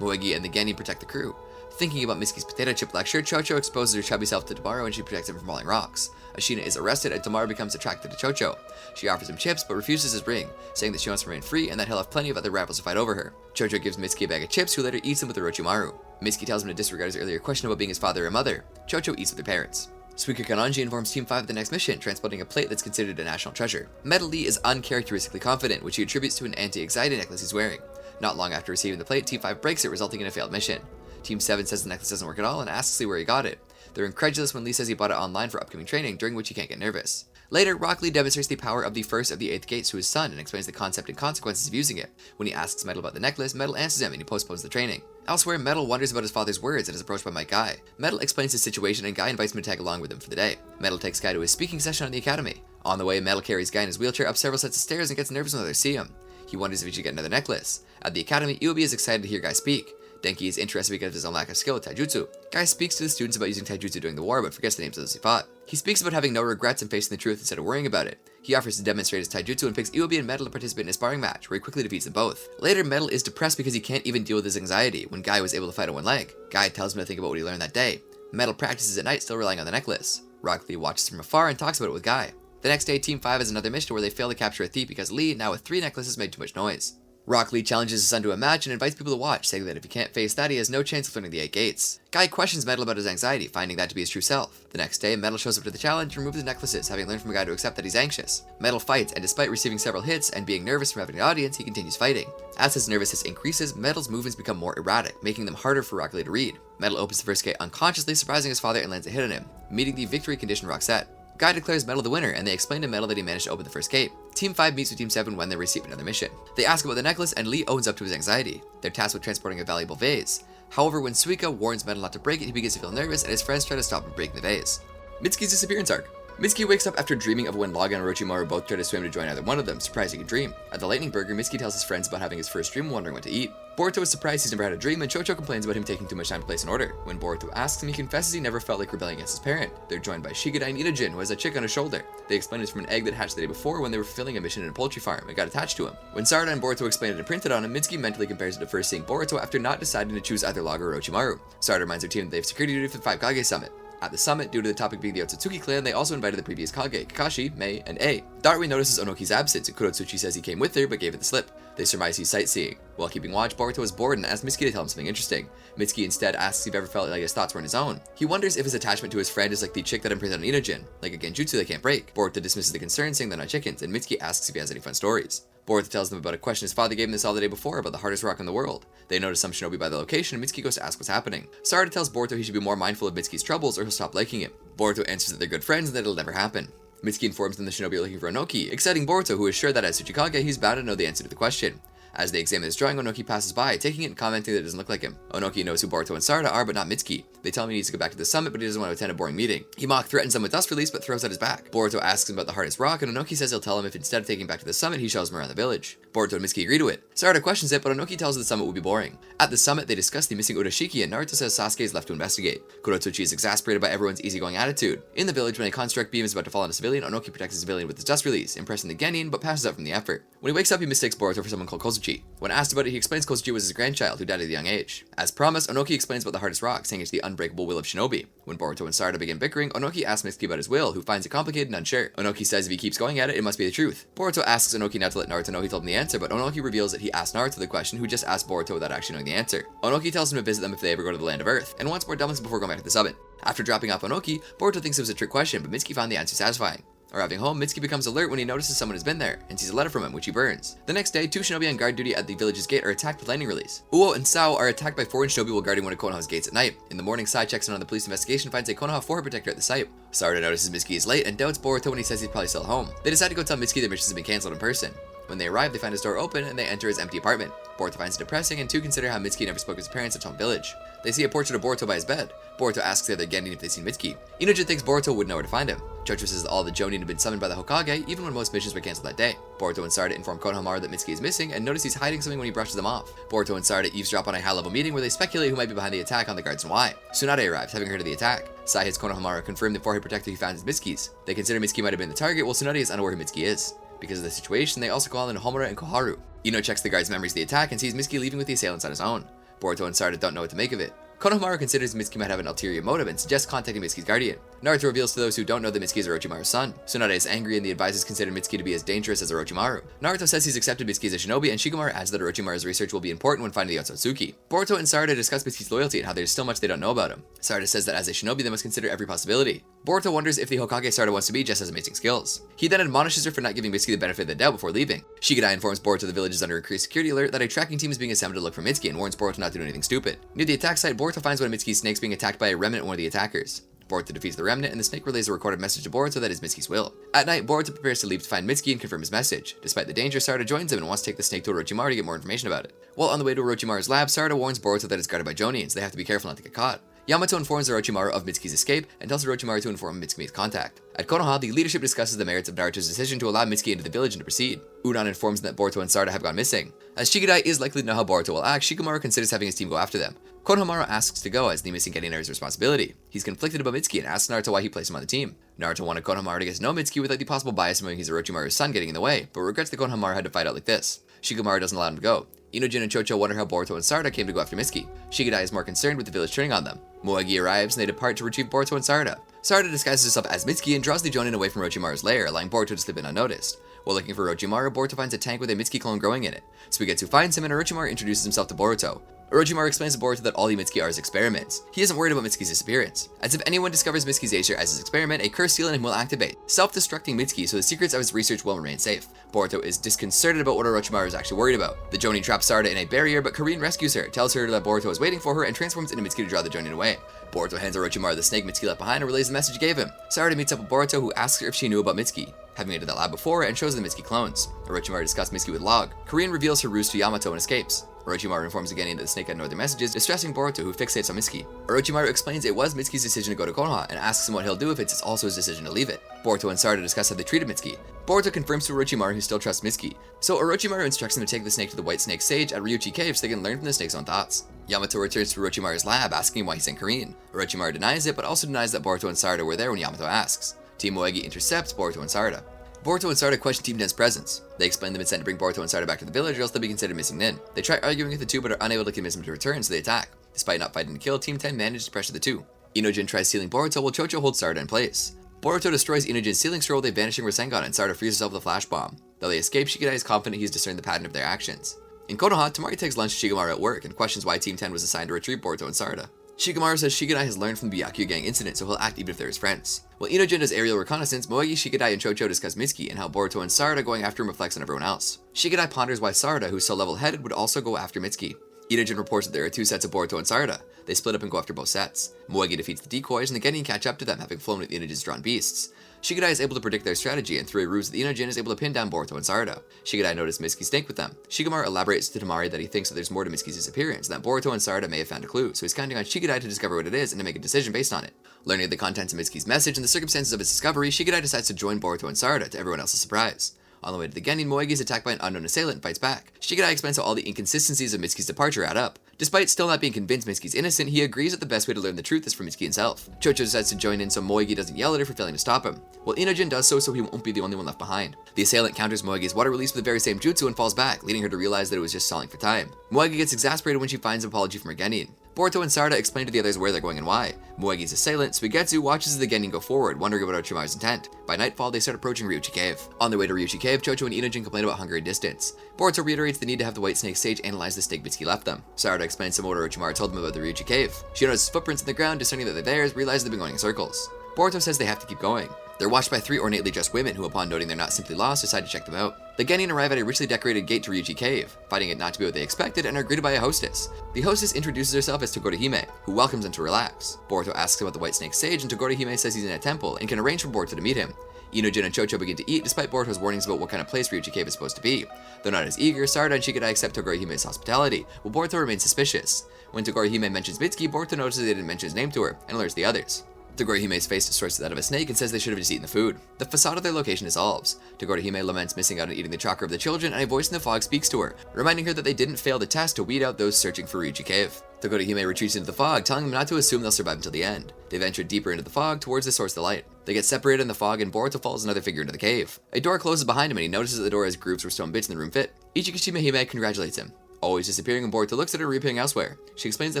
Moegi and the Genin protect the crew. Thinking about Mitsuki's potato chip lecture, Chocho exposes her chubby self to Tomaro and she protects him from falling rocks. Ashina is arrested and Tomaro becomes attracted to Chocho. She offers him chips but refuses his ring, saying that she wants to remain free and that he'll have plenty of other rivals to fight over her. Chocho gives Mitsuki a bag of chips, who later eats them with Orochimaru. Mitsuki tells him to disregard his earlier question about being his father or mother. Chocho eats with her parents. Suika Kanonji informs Team 5 of the next mission, transporting a plate that's considered a national treasure. Metal Lee is uncharacteristically confident, which he attributes to an anti-anxiety necklace he's wearing. Not long after receiving the plate, Team 5 breaks it, resulting in a failed mission. Team 7 says the necklace doesn't work at all and asks Lee where he got it. They're incredulous when Lee says he bought it online for upcoming training, during which he can't get nervous. Later, Rock Lee demonstrates the power of the first of the 8th gates to his son and explains the concept and consequences of using it. When he asks Metal about the necklace, Metal answers him and he postpones the training. Elsewhere, Metal wonders about his father's words and is approached by Mike Guy. Metal explains his situation and Guy invites him to tag along with him for the day. Metal takes Guy to his speaking session on the academy. On the way, Metal carries Guy in his wheelchair up several sets of stairs and gets nervous when others see him. He wonders if he should get another necklace. At the academy, Iwabi is excited to hear Guy speak. Denki is interested because of his own lack of skill with taijutsu. Guy speaks to the students about using taijutsu during the war, but forgets the names of those he fought. He speaks about having no regrets and facing the truth instead of worrying about it. He offers to demonstrate his taijutsu and picks Iwabi and Metal to participate in a sparring match, where he quickly defeats them both. Later, Metal is depressed because he can't even deal with his anxiety when Guy was able to fight on one leg. Guy tells him to think about what he learned that day. Metal practices at night, still relying on the necklace. Rock Lee watches from afar and talks about it with Guy. The next day, Team 5 has another mission where they fail to capture a thief because Lee, now with 3 necklaces, made too much noise. Rock Lee challenges his son to a match and invites people to watch, saying that if he can't face that, he has no chance of learning the 8 gates. Guy questions Metal about his anxiety, finding that to be his true self. The next day, Metal shows up to the challenge and removes the necklaces, having learned from Guy to accept that he's anxious. Metal fights, and despite receiving several hits and being nervous from having an audience, he continues fighting. As his nervousness increases, Metal's movements become more erratic, making them harder for Rock Lee to read. Metal opens the first gate unconsciously, surprising his father, and lands a hit on him, meeting the victory condition Roxette. Guy declares Metal the winner, and they explain to Metal that he managed to open the first gate. Team 5 meets with Team 7 when they receive another mission. They ask about the necklace, and Lee owns up to his anxiety. They're tasked with transporting a valuable vase. However, when Suika warns Metal not to break it, he begins to feel nervous, and his friends try to stop him breaking the vase. Mitsuki's disappearance arc. Mitsuki wakes up after dreaming of when Laga and Orochimaru both try to swim to join either one of them, surprising a dream. At the Lightning Burger, Mitsuki tells his friends about having his first dream and wondering what to eat. Boruto is surprised he's never had a dream, and Chocho complains about him taking too much time to place an order. When Boruto asks him, he confesses he never felt like rebelling against his parent. They're joined by Shigedai and Itajin, who has a chick on his shoulder. They explain it's from an egg that hatched the day before when they were fulfilling a mission in a poultry farm and got attached to him. When Sarada and Boruto explain it and print it on him, Mitsuki mentally compares it to first seeing Boruto after not deciding to choose either Laga or Orochimaru. Sarada reminds their team that they have security duty for the 5 Kage Summit. At the summit, due to the topic being the Akatsuki clan, they also invited the previous Kage, Kakashi, Mei, and A. Darui notices Onoki's absence, and Kurosuki says he came with her but gave it the slip. They surmise he's sightseeing. While keeping watch, Boruto is bored and asks Mitsuki to tell him something interesting. Mitsuki instead asks if he ever felt like his thoughts weren't his own. He wonders if his attachment to his friend is like the chick that imprinted on Itajin, like a genjutsu they can't break. Boruto dismisses the concern, saying they're not chickens, and Mitsuki asks if he has any fun stories. Boruto tells them about a question his father gave him this all the day before about the hardest rock in the world. They notice some shinobi by the location, and Mitsuki goes to ask what's happening. Sarada tells Boruto he should be more mindful of Mitsuki's troubles or he'll stop liking him. Boruto answers that they're good friends and that it'll never happen. Mitsuki informs them the shinobi are looking for Onoki, exciting Boruto, who is sure that as Tsuchikage he's bound to know the answer to the question. As they examine his drawing, Onoki passes by, taking it and commenting that it doesn't look like him. Onoki knows who Boruto and Sarada are, but not Mitsuki. They tell him he needs to go back to the summit, but he doesn't want to attend a boring meeting. He mock threatens them with dust release, but throws out his back. Boruto asks him about the hardest rock, and Onoki says he'll tell him if instead of taking him back to the summit, he shows him around the village. Boruto and Mitsuki agree to it. Sarada questions it, but Onoki tells her the summit will be boring. At the summit, they discuss the missing Urashiki, and Naruto says Sasuke is left to investigate. Kurosuki is exasperated by everyone's easygoing attitude. In the village, when a construct beam is about to fall on a civilian, Onoki protects the civilian with his dust release, impressing the Genin, but passes out from the effort. When he wakes up, he mistakes Boruto for someone called Kozuchi. When asked about it, he explains Kozuchi was his grandchild, who died at a young age. As promised, Onoki explains about the hardest rock, saying it's the unbreakable will of Shinobi. When Boruto and Sarada begin bickering, Onoki asks Mitsuki about his will, who finds it complicated and unsure. Onoki says if he keeps going at it, it must be the truth. Boruto asks Onoki not to let Naruto know he told him the answer, but Onoki reveals that he asked Naruto the question, who just asked Boruto without actually knowing the answer. Onoki tells him to visit them if they ever go to the land of Earth, and wants more dumplings before going back to the summit. After dropping off Onoki, Boruto thinks it was a trick question, but Mitsuki found the answer satisfying. Arriving home, Mitsuki becomes alert when he notices someone has been there, and sees a letter from him, which he burns. The next day, 2 shinobi on guard duty at the village's gate are attacked with lightning release. Uo and Sao are attacked by foreign shinobi while guarding one of Konoha's gates at night. In the morning, Sai checks in on the police investigation and finds a Konoha forehead protector at the site. Sarada notices Mitsuki is late and doubts Boruto when he says he's probably still at home. They decide to go tell Mitsuki their missions have been cancelled in person. When they arrive, they find his door open and they enter his empty apartment. Boruto finds it depressing, and 2 consider how Mitsuki never spoke to his parents at home village. They see a portrait of Boruto by his bed. Boruto asks the other Genin if they've seen Mitsuki. Inuja thinks Boruto would know where to find him. Chocho says that all the Jonin have been summoned by the Hokage, even when most missions were cancelled that day. Boruto and Sarada inform Konohamaru that Mitsuki is missing, and notice he's hiding something when he brushes them off. Boruto and Sarada eavesdrop on a high-level meeting where they speculate who might be behind the attack on the guards and why. Tsunade arrives, having heard of the attack. Sai hits Konohamaru, confirm the forehead protector he found is Mitsuki's. They consider Mitsuki might have been the target, while Tsunade is unaware who Mitsuki is. Because of the situation, they also call in Homura and Koharu. Ino checks the guard's memories of the attack and sees Mitsuki leaving with the assailants on his own. Boruto and Sarada don't know what to make of it. Konohamaru considers Mitsuki might have an ulterior motive and suggests contacting Mitsuki's guardian. Naruto reveals to those who don't know that Mitsuki is Orochimaru's son. Tsunade is angry and the advisors consider Mitsuki to be as dangerous as Orochimaru. Naruto says he's accepted Mitsuki as a shinobi, and Shikamaru adds that Orochimaru's research will be important when finding the Akatsuki. Boruto and Sarada discuss Mitsuki's loyalty and how there's still much they don't know about him. Sarada says that as a shinobi they must consider every possibility. Boruto wonders if the Hokage Sarada wants to be just has amazing skills. He then admonishes her for not giving Mitsuki the benefit of the doubt before leaving. Shigedai informs Boruto the village is under increased security alert that a tracking team is being assembled to look for Mitsuki and warns Boruto not to do anything stupid. Near the attack site, Boruto finds one of Mitsuki's snakes being attacked by a remnant of one of the attackers. Boruto defeats the remnant, and the snake relays a recorded message to Boruto that is Mitsuki's will. At night, Boruto prepares to leave to find Mitsuki and confirm his message. Despite the danger, Sarada joins him and wants to take the snake to Orochimaru to get more information about it. While on the way to Orochimaru's lab, Sarada warns Boruto that it's guarded by Jonin, so they have to be careful not to get caught. Yamato informs Orochimaru of Mitsuki's escape and tells Orochimaru to inform Mitsuki makes contact. At Konoha, the leadership discusses the merits of Naruto's decision to allow Mitsuki into the village and to proceed. Udon informs them that Boruto and Sarada have gone missing. As Shigedai is likely to know how Boruto will act, Shikamaru considers having his team go after them. Konohamaru asks to go as the missing Genin are his responsibility. He's conflicted about Mitsuki and asks Naruto why he placed him on the team. Naruto wanted Konohamaru to get to know Mitsuki without the possible bias of knowing he's Orochimaru's son getting in the way, but regrets that Konohamaru had to fight out like this. Shikamaru doesn't allow him to go. Inojin and Chocho wonder how Boruto and Sarada came to go after Mizuki. Shikadai is more concerned with the village turning on them. Moegi arrives and they depart to retrieve Boruto and Sarada. Sarada disguises herself as Mizuki and draws the Jonin away from Orochimaru's lair, allowing Boruto to slip in unnoticed. While looking for Orochimaru, Boruto finds a tank with a Mizuki clone growing in it. Suigetsu finds him and Orochimaru introduces himself to Boruto. Orochimaru explains to Boruto that all the Mizuki are his experiments. He isn't worried about Mitsuki's disappearance. As if anyone discovers Mitsuki's Acer as his experiment, a curse seal in him will activate, self-destructing Mitsuki so the secrets of his research will remain safe. Boruto is disconcerted about what Orochimaru is actually worried about. The Jonin traps Sarada in a barrier, but Karin rescues her, tells her that Boruto is waiting for her, and transforms into Mitsuki to draw the Jonin away. Boruto hands Orochimaru the snake Mitsuki left behind and relays the message he gave him. Sarada meets up with Boruto, who asks her if she knew about Mitsuki, having made it that lab before, and shows the Mitsuki clones. Orochimaru discusses Mitsuki with Log. Karin reveals her ruse to Yamato and escapes. Orochimaru informs Genin that the snake had no other messages, distressing Boruto, who fixates on Mitsuki. Orochimaru explains it was Mitsuki's decision to go to Konoha, and asks him what he'll do if it's also his decision to leave it. Boruto and Sarada discuss how they treated Mitsuki. Boruto confirms to Orochimaru who still trusts Mitsuki, so Orochimaru instructs him to take the snake to the White Snake Sage at Ryuchi Cave so they can learn from the snake's own thoughts. Yamato returns to Orochimaru's lab, asking why he sent Karin. Orochimaru denies it, but also denies that Boruto and Sarada were there when Yamato asks. Team Moegi intercepts Boruto and Sarada. Boruto and Sarada question Team Nen's presence. They explain they've been sent to bring Boruto and Sarada back to the village or else they'll be considered missing Nen. They try arguing with the two but are unable to convince him to return, so they attack. Despite not fighting to kill, Team 10 manages to pressure the two. Inojin tries sealing Boruto while Chocho holds Sarada in place. Boruto destroys Inojin's sealing scroll with a vanishing Rasengan and Sarada frees herself with a flash bomb. Though they escape, Shikadai is confident he's discerned the pattern of their actions. In Konoha, Tamari takes lunch to Shikamaru at work and questions why Team 10 was assigned to retrieve Boruto and Sarada. Shikamaru says Shikadai has learned from the Byakuya Gang incident, so he'll act even if they're his friends. While Inojin does aerial reconnaissance, Moegi, Shikadai, and Chocho discuss Mitsuki and how Boruto and Sarada going after him reflects on everyone else. Shikadai ponders why Sarada, who's so level-headed, would also go after Mitsuki. Inojin reports that there are two sets of Boruto and Sarada. They split up and go after both sets. Moegi defeats the decoys, and the Genin catch up to them, having flown with Inojin's drawn beasts. Shikadai is able to predict their strategy, and through a ruse, the Inojin is able to pin down Boruto and Sarada. Shikadai noticed Mitsuki's snake with them. Shikamaru elaborates to Tamari that he thinks that there's more to Mitsuki's disappearance, and that Boruto and Sarada may have found a clue, so he's counting on Shikadai to discover what it is and to make a decision based on it. Learning the contents of Mitsuki's message and the circumstances of its discovery, Shikadai decides to join Boruto and Sarada, to everyone else's surprise. On the way to the Genin, Moegi is attacked by an unknown assailant and fights back. Shikadai explains how all the inconsistencies of Mitsuki's departure add up. Despite still not being convinced Mitsuki's innocent, he agrees that the best way to learn the truth is from Mitsuki himself. Chocho decides to join in so Moegi doesn't yell at her for failing to stop him. Well, Inojin does so he won't be the only one left behind. The assailant counters Moegi's water release with the very same jutsu and falls back, leading her to realize that it was just stalling for time. Moegi gets exasperated when she finds an apology from her Genin. Boruto and Sarada explain to the others where they're going and why. Moegi's assailant, Suigetsu, watches as the Genin go forward, wondering about Orochimaru's intent. By nightfall, they start approaching Ryuchi Cave. On their way to Ryuchi Cave, Chocho and Inojin complain about hunger and distance. Boruto reiterates the need to have the White Snake Sage analyze the snake Mitsuki left them. Sarada explains some what Orochimaru told them about the Ryuchi Cave. She notices footprints in the ground, discerning that they're theirs, realizes they've been going in circles. Boruto says they have to keep going. They're watched by three ornately dressed women who, upon noting they're not simply lost, decide to check them out. The Genin arrive at a richly decorated gate to Ryuchi Cave, finding it not to be what they expected, and are greeted by a hostess. The hostess introduces herself as Toguro Hime, who welcomes them to relax. Boruto asks about the White Snake Sage, and Toguro Hime says he's in a temple and can arrange for Boruto to meet him. Inojin and Chocho begin to eat, despite Boruto's warnings about what kind of place Ryuchi Cave is supposed to be. Though not as eager, Sarada and Shikadai accept Toguro Hime's hospitality, while Boruto remains suspicious. When Toguro Hime mentions Mitsuki, Boruto notices they didn't mention his name to her, and alerts the others. Toguro Hime's face distorts to that of a snake and says they should have just eaten the food. The facade of their location dissolves. Toguro Hime laments missing out on eating the chakra of the children, and a voice in the fog speaks to her, reminding her that they didn't fail the test to weed out those searching for Ryuchi Cave. Toguro Hime retreats into the fog, telling them not to assume they'll survive until the end. They venture deeper into the fog towards the source of the light. They get separated in the fog, and Boruto follows another figure into the cave. A door closes behind him, and he notices that the door has grooves where stone bits in the room fit. Ichikishima Hime congratulates him. Always disappearing, and Boruto looks at her, reappearing elsewhere. She explains that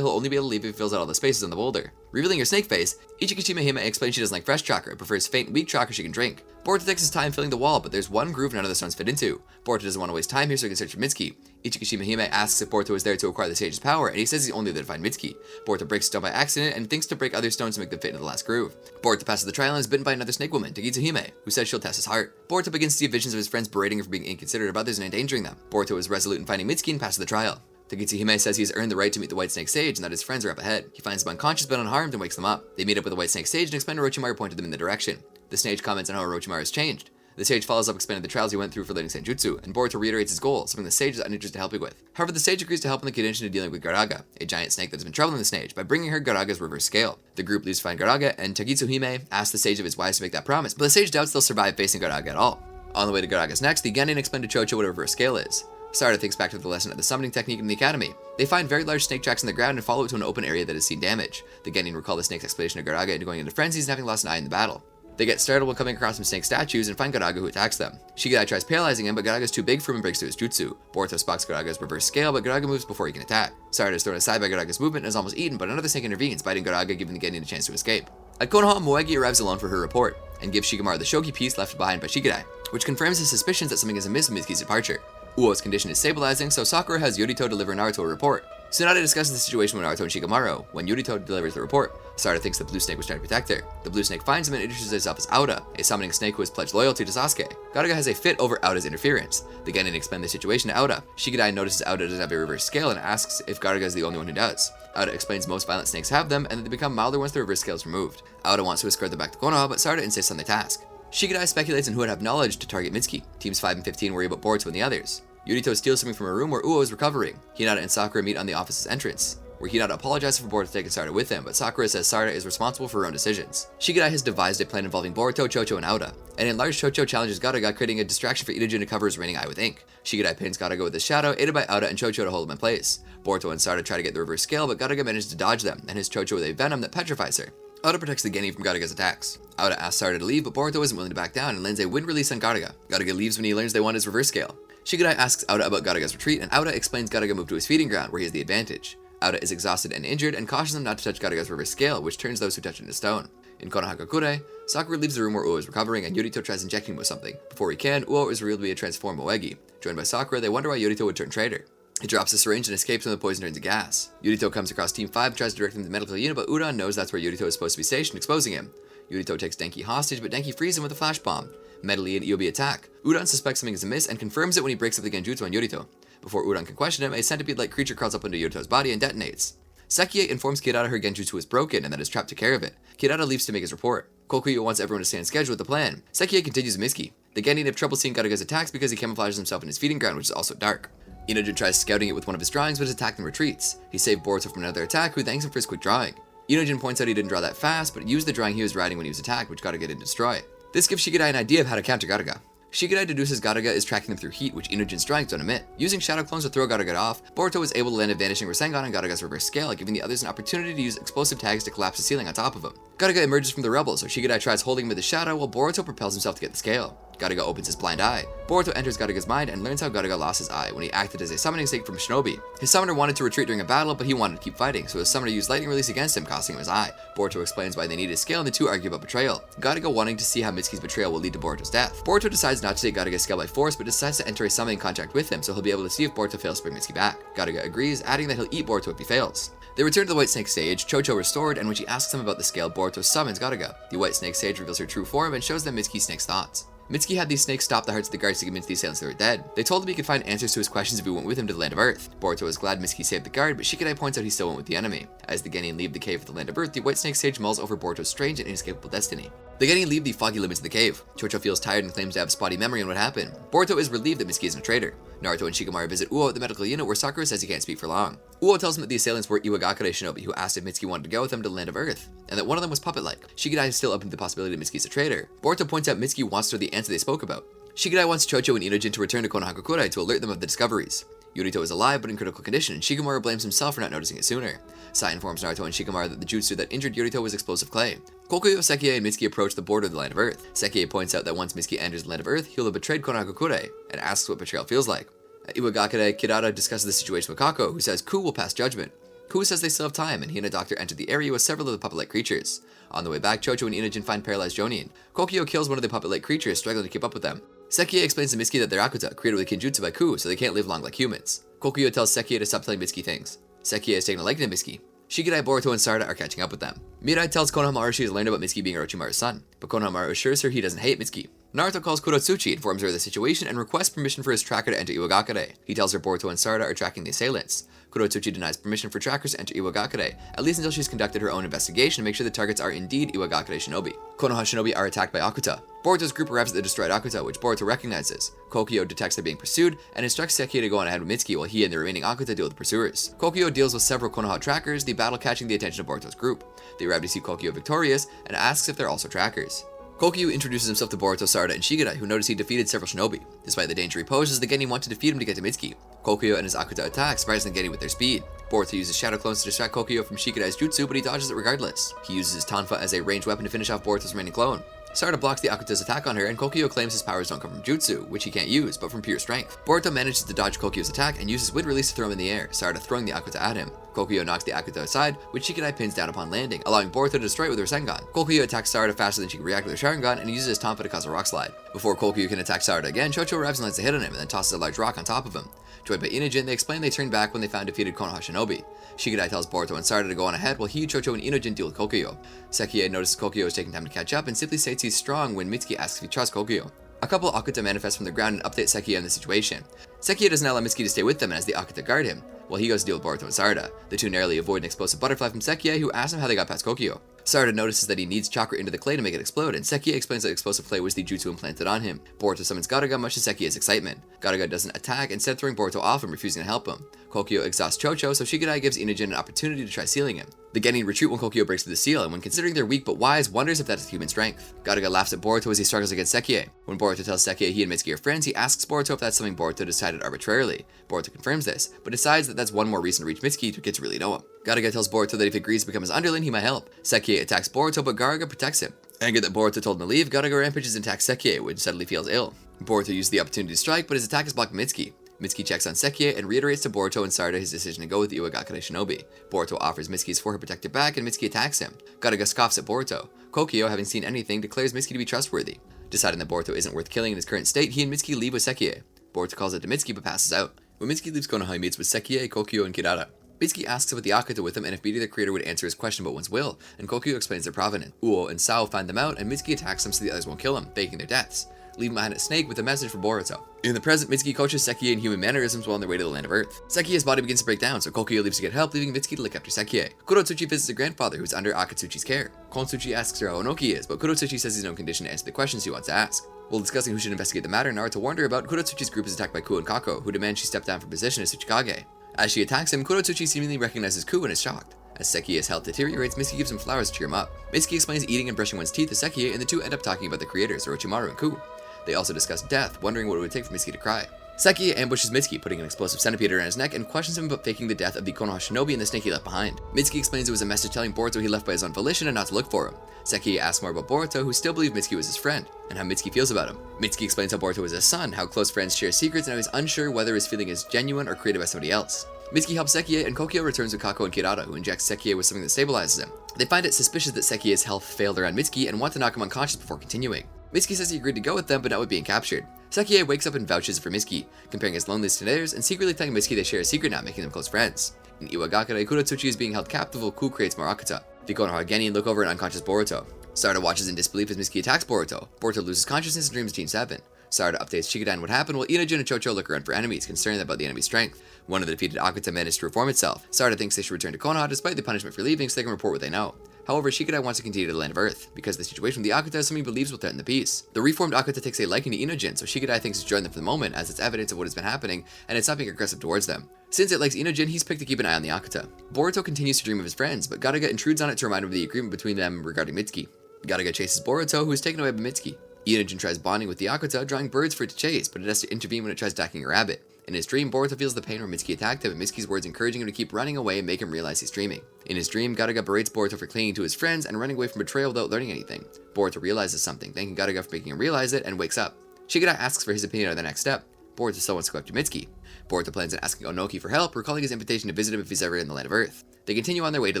he'll only be able to leave if he fills out all the spaces on the boulder. Revealing her snake face, Ichikishima Hime explains she doesn't like fresh chakra, prefers faint, weak chakra she can drink. Boruto takes his time filling the wall, but there's one groove none of the stones fit into. Boruto doesn't want to waste time here so he can search for Mitsuki. Ichikishima Hime asks if Boruto is there to acquire the sage's power, and he says he's only there to find Mitsuki. Boruto breaks a stone by accident and thinks to break other stones to make them fit into the last groove. Boruto passes the trial and is bitten by another snake woman, Tagitsu Hime, who says she'll test his heart. Boruto begins to see visions of his friends berating her for being inconsiderate of others and endangering them. Boruto is resolute in finding Mitsuki and passes the trial. Tagitsu Hime says he has earned the right to meet the White Snake Sage and that his friends are up ahead. He finds them unconscious but unharmed and wakes them up. They meet up with the White Snake Sage and explain to Orochimaru pointed them in the direction. The sage comments on how Orochimaru has changed. The sage follows up explaining the trials he went through for learning Senjutsu, and Boruto reiterates his goal, something the sage is uninterested in helping with. However, the sage agrees to help in the condition of dealing with Gaaraga, a giant snake that has been troubling the sage, by bringing her Gaaraga's reverse scale. The group leaves to find Gaaraga, and Tagitsu Hime asks the sage if it's wise to make that promise, but the sage doubts they'll survive facing Gaaraga at all. On the way to Gaaraga's next, the Genin explain to Chocho what a reverse scale is. Sarada thinks back to the lesson of the summoning technique in the academy. They find very large snake tracks in the ground and follow it to an open area that has seen damage. The Genin recall the snake's explanation of Gaaraga into going into frenzies and having lost an eye in the battle. They get startled when coming across some snake statues and find Gaaraga, who attacks them. Shigedai tries paralyzing him, but Gaaraga's too big for him and breaks through his jutsu. Boruto spots Gaaraga's reverse scale, but Gaaraga moves before he can attack. Sarada is thrown aside by Gaaraga's movement and is almost eaten, but another snake intervenes, biting Gaaraga, giving the Genin a chance to escape. At Konoha, Moegi arrives alone for her report, and gives Shikamaru the shogi piece left behind by Shigedai, which confirms his suspicions that something is amiss with Mizuki's departure. Uo's condition is stabilizing, so Sakura has Yurito deliver Naruto a report. Tsunade discusses the situation with Naruto and Shikamaru. When Yurito delivers the report, Sarada thinks the blue snake was trying to protect her. The blue snake finds him and introduces itself as Auda, a summoning snake who has pledged loyalty to Sasuke. Gaaraga has a fit over Auda's interference. The Genin explain the situation to Auda. Shigedai notices Auda doesn't have a reverse scale and asks if Gaaraga is the only one who does. Auda explains most violent snakes have them and that they become milder once the reverse scale is removed. Auda wants to escort them back to Konoha, but Sarada insists on their task. Shigedai speculates on who would have knowledge to target Mizuki. Teams 5 and 15 worry about Boruto and the others. Yurito steals something from a room where Uo is recovering. Hinata and Sakura meet on the office's entrance, where Hinata apologizes for Boruto taking Sarada with him, but Sakura says Sarada is responsible for her own decisions. Shigedai has devised a plan involving Boruto, Chocho, and Auda. An enlarged Chocho challenges Gaaraga, creating a distraction for Itachi to cover his reigning eye with ink. Shigedai pins Gaaraga with his shadow, aided by Auda and Chocho to hold him in place. Boruto and Sarada try to get the reverse scale, but Gaaraga manages to dodge them, and hits Chocho with a venom that petrifies her. Auda protects the Genin from Gaaraga's attacks. Auda asks Sarada to leave, but Boruto isn't willing to back down and lands a wind release on Gaaraga. Gaaraga leaves when he learns they want his reverse scale. Shigedai asks Auda about Gaaraga's retreat, and Auda explains Gaaraga moved to his feeding ground, where he has the advantage. Auda is exhausted and injured, and cautions him not to touch Gaaraga's reverse scale, which turns those who touch it into stone. In Konoha, Sakura leaves the room where Uo is recovering, and Yurito tries injecting him with something. Before he can, Uo is revealed to be a transformed Moegi. Joined by Sakura, they wonder why Yurito would turn traitor. He drops the syringe and escapes when the poison turns to gas. Yurito comes across Team 5 and tries to direct them to the medical unit, but Udon knows that's where Yurito is supposed to be stationed, exposing him. Yurito takes Denki hostage, but Denki frees him with a flash bomb. Medley and Iobi attack. Udon suspects something is amiss and confirms it when he breaks up the genjutsu on Yurito. Before Udon can question him, a centipede-like creature crawls up into Yurito's body and detonates. Sekiei informs Kirada her genjutsu is broken and that is trapped to care of it. Kirada leaves to make his report. Kokuyo wants everyone to stay on schedule with the plan. Sekiei continues Mizuki. The Genin have trouble seeing Gaaraga's attacks because he camouflages himself in his feeding ground, which is also dark. Inojin tries scouting it with one of his drawings, but is attacked and retreats. He saved Boruto from another attack, who thanks him for his quick drawing. Inojin points out he didn't draw that fast, but used the drawing he was riding when he was attacked, which Gaaraga didn't destroy. This gives Shigedai an idea of how to counter Gaaraga. Shigedai deduces Gaaraga is tracking them through heat, which Inojin's drawings don't emit. Using shadow clones to throw Gaaraga off, Boruto was able to land a vanishing Rasengan on Gaaraga's reverse scale, giving the others an opportunity to use explosive tags to collapse the ceiling on top of him. Gaaraga emerges from the rubble, so Shigedai tries holding him with his shadow while Boruto propels himself to get the scale. Gaaraga opens his blind eye. Boruto enters Gaaraga's mind and learns how Gaaraga lost his eye when he acted as a summoning snake from Shinobi. His summoner wanted to retreat during a battle, but he wanted to keep fighting, so his summoner used lightning release against him, costing him his eye. Boruto explains why they need his scale, and the two argue about betrayal. Gaaraga wanting to see how Mitsuki's betrayal will lead to Boruto's death. Boruto decides not to take Gaaraga's scale by force, but decides to enter a summoning contract with him, so he'll be able to see if Boruto fails to bring Mitsuki back. Gaaraga agrees, adding that he'll eat Boruto if he fails. They return to the White Snake stage, Chocho restored, and when she asks him about the scale, Boruto summons Gaaraga. The White Snake sage reveals her true form and shows them Mitsuki Snake's thoughts. Mitsuki had these snakes stop the hearts of the guards to convince the assailants they were dead. They told him he could find answers to his questions if he went with him to the Land of Earth. Boruto was glad Mitsuki saved the guard, but Shikadai points out he still went with the enemy. As the Genin leave the cave for the Land of Earth, the White Snake sage mulls over Boruto's strange and inescapable destiny. The Genin leave the foggy limits of the cave. Chocho feels tired and claims to have spotty memory on what happened. Boruto is relieved that Mitsuki isn't a traitor. Naruto and Shikamaru visit Uo at the medical unit, where Sakura says he can't speak for long. Uo tells him that the assailants were Iwagakure shinobi who asked if Mitsuki wanted to go with them to the Land of Earth, and that one of them was puppet-like. Shikadai is still open to the possibility that Mitsuki's a traitor. Boruto points out Mitsuki wants to know the answer they spoke about. Shikadai wants Chocho and Inojin to return to Konoha to alert them of the discoveries. Yurito is alive but in critical condition, and Shikamaru blames himself for not noticing it sooner. Sai informs Naruto and Shikamaru that the jutsu that injured Yurito was explosive clay. Kokuyo, Sekiei, and Mitsuki approach the border of the Land of Earth. Sekiei points out that once Mitsuki enters the Land of Earth, he'll have betrayed Konoha and asks what betrayal feels like. At Iwagakure, Kirada discusses the situation with Kako, who says Ku will pass judgment. Ku says they still have time, and he and a doctor enter the area with several of the puppet-like creatures. On the way back, Chocho and Inojin find paralyzed Jonin. Kokuyo kills one of the puppet-like creatures, struggling to keep up with them. Sekiei explains to Mitsuki that they're Akuta, created with Kinjutsu by Ku, so they can't live long like humans. Kokuyo tells Sekiei to stop telling Mitsuki things. Sekiei is taking a liking to Mitsuki. Shikadai, Boruto, and Sarada are catching up with them. Mirai tells Konohamaru she has learned about Mitsuki being Orochimaru's son, but Konohamaru assures her he doesn't hate Mitsuki. Naruto calls Kurotsuchi, informs her of the situation, and requests permission for his tracker to enter Iwagakure. He tells her Boruto and Sarada are tracking the assailants. Kurotsuchi denies permission for trackers to enter Iwagakure, at least until she's conducted her own investigation to make sure the targets are indeed Iwagakure shinobi. Konoha shinobi are attacked by Akuta. Boruto's group arrives at the destroyed Akuta, which Boruto recognizes. Kokuyo detects they're being pursued, and instructs Sekiei to go on ahead with Mitsuki while he and the remaining Akuta deal with the pursuers. Kokuyo deals with several Konoha trackers, the battle catching the attention of Boruto's group. They arrive to see Kokuyo victorious, and asks if they're also trackers. Kokuyo introduces himself to Boruto, Sarada, and Shikadai, who notice he defeated several shinobi. Despite the danger he poses, the Genin want to defeat him to get to Mitsuki. Kokuyo and his Akuta attack, surprising the Genin with their speed. Boruto uses shadow clones to distract Kokuyo from Shikadai's jutsu, but he dodges it regardless. He uses his Tonfa as a ranged weapon to finish off Boruto's remaining clone. Sarada blocks the Akuta's attack on her, and Kokyo claims his powers don't come from jutsu, which he can't use, but from pure strength. Boruto manages to dodge Kokyo's attack and uses wind release to throw him in the air, Sarada throwing the Akuta at him. Kokyo knocks the Akuta aside, which Shikadai pins down upon landing, allowing Boruto to destroy it with her Sengon. Kokyo attacks Sarada faster than she can react with her Sharingan, and uses his Tonfa to cause a rock slide. Before Kokyo can attack Sarada again, Chocho arrives and lands a hit on him, and then tosses a large rock on top of him. Joined by Inojin, they explain they turned back when they found defeated Konoha Shinobi. Shikadai tells Boruto and Sarada to go on ahead while he, Chocho, and Inojin deal with Kokyo. Sekiei notices Kokyo is taking time to catch up and simply states he's strong when Mitsuki asks if he trusts Kokyo. A couple of Akuta manifest from the ground and update Sekiei on the situation. Sekiei does not allow Mitsuki to stay with them as the Akuta guard him, while he goes to deal with Boruto and Sarada. The two narrowly avoid an explosive butterfly from Sekiei, who asks him how they got past Kokyo. Sarada notices that he needs chakra into the clay to make it explode, and Sekiei explains that explosive clay was the jutsu implanted on him. Boruto summons Gaaraga, much to Sekiei's excitement. Gaaraga doesn't attack, instead throwing Boruto off and refusing to help him. Kokyo exhausts Chocho, so Shikadai gives Inojin an opportunity to try sealing him. The Genin retreat when Kokyo breaks through the seal, and when considering they're weak but wise, wonders if that is human strength. Gaaraga laughs at Boruto as he struggles against Sekiei. When Boruto tells Sekiei he and Mitsuki are friends, he asks Boruto if that's something Boruto decided arbitrarily. Boruto confirms this, but decides that that's one more reason to reach Mitsuki to get to really know him. Gaaraga tells Boruto that if he agrees to become his underling, he might help. Sekiei attacks Boruto, but Gaaraga protects him. Angered that Boruto told him to leave, Gaaraga rampages and attacks Sekiei, which suddenly feels ill. Boruto uses the opportunity to strike, but his attack is blocked by Mitsuki. Mitsuki checks on Sekiei and reiterates to Boruto and Sarada his decision to go with the Iwagakure Shinobi. Boruto offers Mitsuki's forehead protector back, and Mitsuki attacks him. Gaaraga scoffs at Boruto. Kokyo, having seen anything, declares Mitsuki to be trustworthy. Deciding that Boruto isn't worth killing in his current state, he and Mitsuki leave with Sekiei. Boruto calls it to Mitsuki but passes out. When Mitsuki leaves Konoha, he meets with Sekiei, Kokyo, and Kirara. Mitsuki asks about the Akuta with him and if meeting the creator would answer his question about one's will, and Kokyo explains their provenance. Uo and Sao find them out, and Mitsuki attacks them so the others won't kill him, faking their deaths. Leaving behind a snake with a message for Boruto. In the present, Mitsuki coaches Sekiei in human mannerisms while on their way to the land of Earth. Sekiei's body begins to break down, so Kokyo leaves to get help, leaving Mitsuki to look after Sekiei. Kurotsuchi visits her grandfather, who's under Akatsuchi's care. Kontsuchi asks her how Onoki is, but Kurotsuchi says he's no condition to answer the questions she wants to ask. While discussing who should investigate the matter, Naruto warned her about Kurotsuchi's group is attacked by Ku and Kako, who demand she step down from position as Tsuchikage. As she attacks him, Kurotsuchi seemingly recognizes Ku and is shocked. As Sekiei's health deteriorates, Mitsuki gives him flowers to cheer him up. Mitsuki explains eating and brushing one's teeth to Sekiei, and the two end up talking about the creators, Orochimaru and Ku. They also discuss death, wondering what it would take for Mitsuki to cry. Sekiei ambushes Mitsuki, putting an explosive centipede around his neck, and questions him about faking the death of the Konoha Shinobi and the snake he left behind. Mitsuki explains it was a message telling Boruto he left by his own volition and not to look for him. Sekiei asks more about Boruto, who still believed Mitsuki was his friend, and how Mitsuki feels about him. Mitsuki explains how Boruto is his son, how close friends share secrets, and how he's unsure whether his feeling is genuine or created by somebody else. Mitsuki helps Sekiei, and Kokyo returns with Kako and Kirara, who injects Sekiei with something that stabilizes him. They find it suspicious that Sekiei's health failed around Mitsuki and want to knock him unconscious before continuing. Mitsuki says he agreed to go with them, but not with being captured. Sekiei wakes up and vouches for Mitsuki, comparing his loneliness to theirs, and secretly telling Mitsuki they share a secret now, making them close friends. In Iwagakure, Kurotsuchi is being held captive while Ku creates more Akuta. The Konoha Genin look over an unconscious Boruto. Sarada watches in disbelief as Mitsuki attacks Boruto. Boruto loses consciousness and dreams of Team 7. Sarada updates Shikadai on what happened, while Inojin and Chocho look around for enemies, concerned about the enemy's strength. One of the defeated Akuta managed to reform itself. Sarada thinks they should return to Konoha despite the punishment for leaving so they can report what they know. However, Shikadai wants to continue to the land of Earth, because the situation with the Akuta is something he believes will threaten the peace. The reformed Akuta takes a liking to Inojin, so Shikadai thinks to join them for the moment, as it's evidence of what has been happening, and it's not being aggressive towards them. Since it likes Inojin, he's picked to keep an eye on the Akuta. Boruto continues to dream of his friends, but Gaaraga intrudes on it to remind him of the agreement between them regarding Mitsuki. Gaaraga chases Boruto, who is taken away by Mitsuki. Inojin tries bonding with the Akuta, drawing birds for it to chase, but it has to intervene when it tries attacking a rabbit. In his dream, Boruto feels the pain where Mitsuki attacked him, and Mitsuki's words encouraging him to keep running away and make him realize he's dreaming. In his dream, Gaaraga berates Boruto for clinging to his friends and running away from betrayal without learning anything. Boruto realizes something, thanking Gaaraga for making him realize it, and wakes up. Shikadai asks for his opinion on the next step. Boruto still wants to go after Mitsuki. Boruto plans on asking Onoki for help, recalling his invitation to visit him if he's ever in the land of Earth. They continue on their way to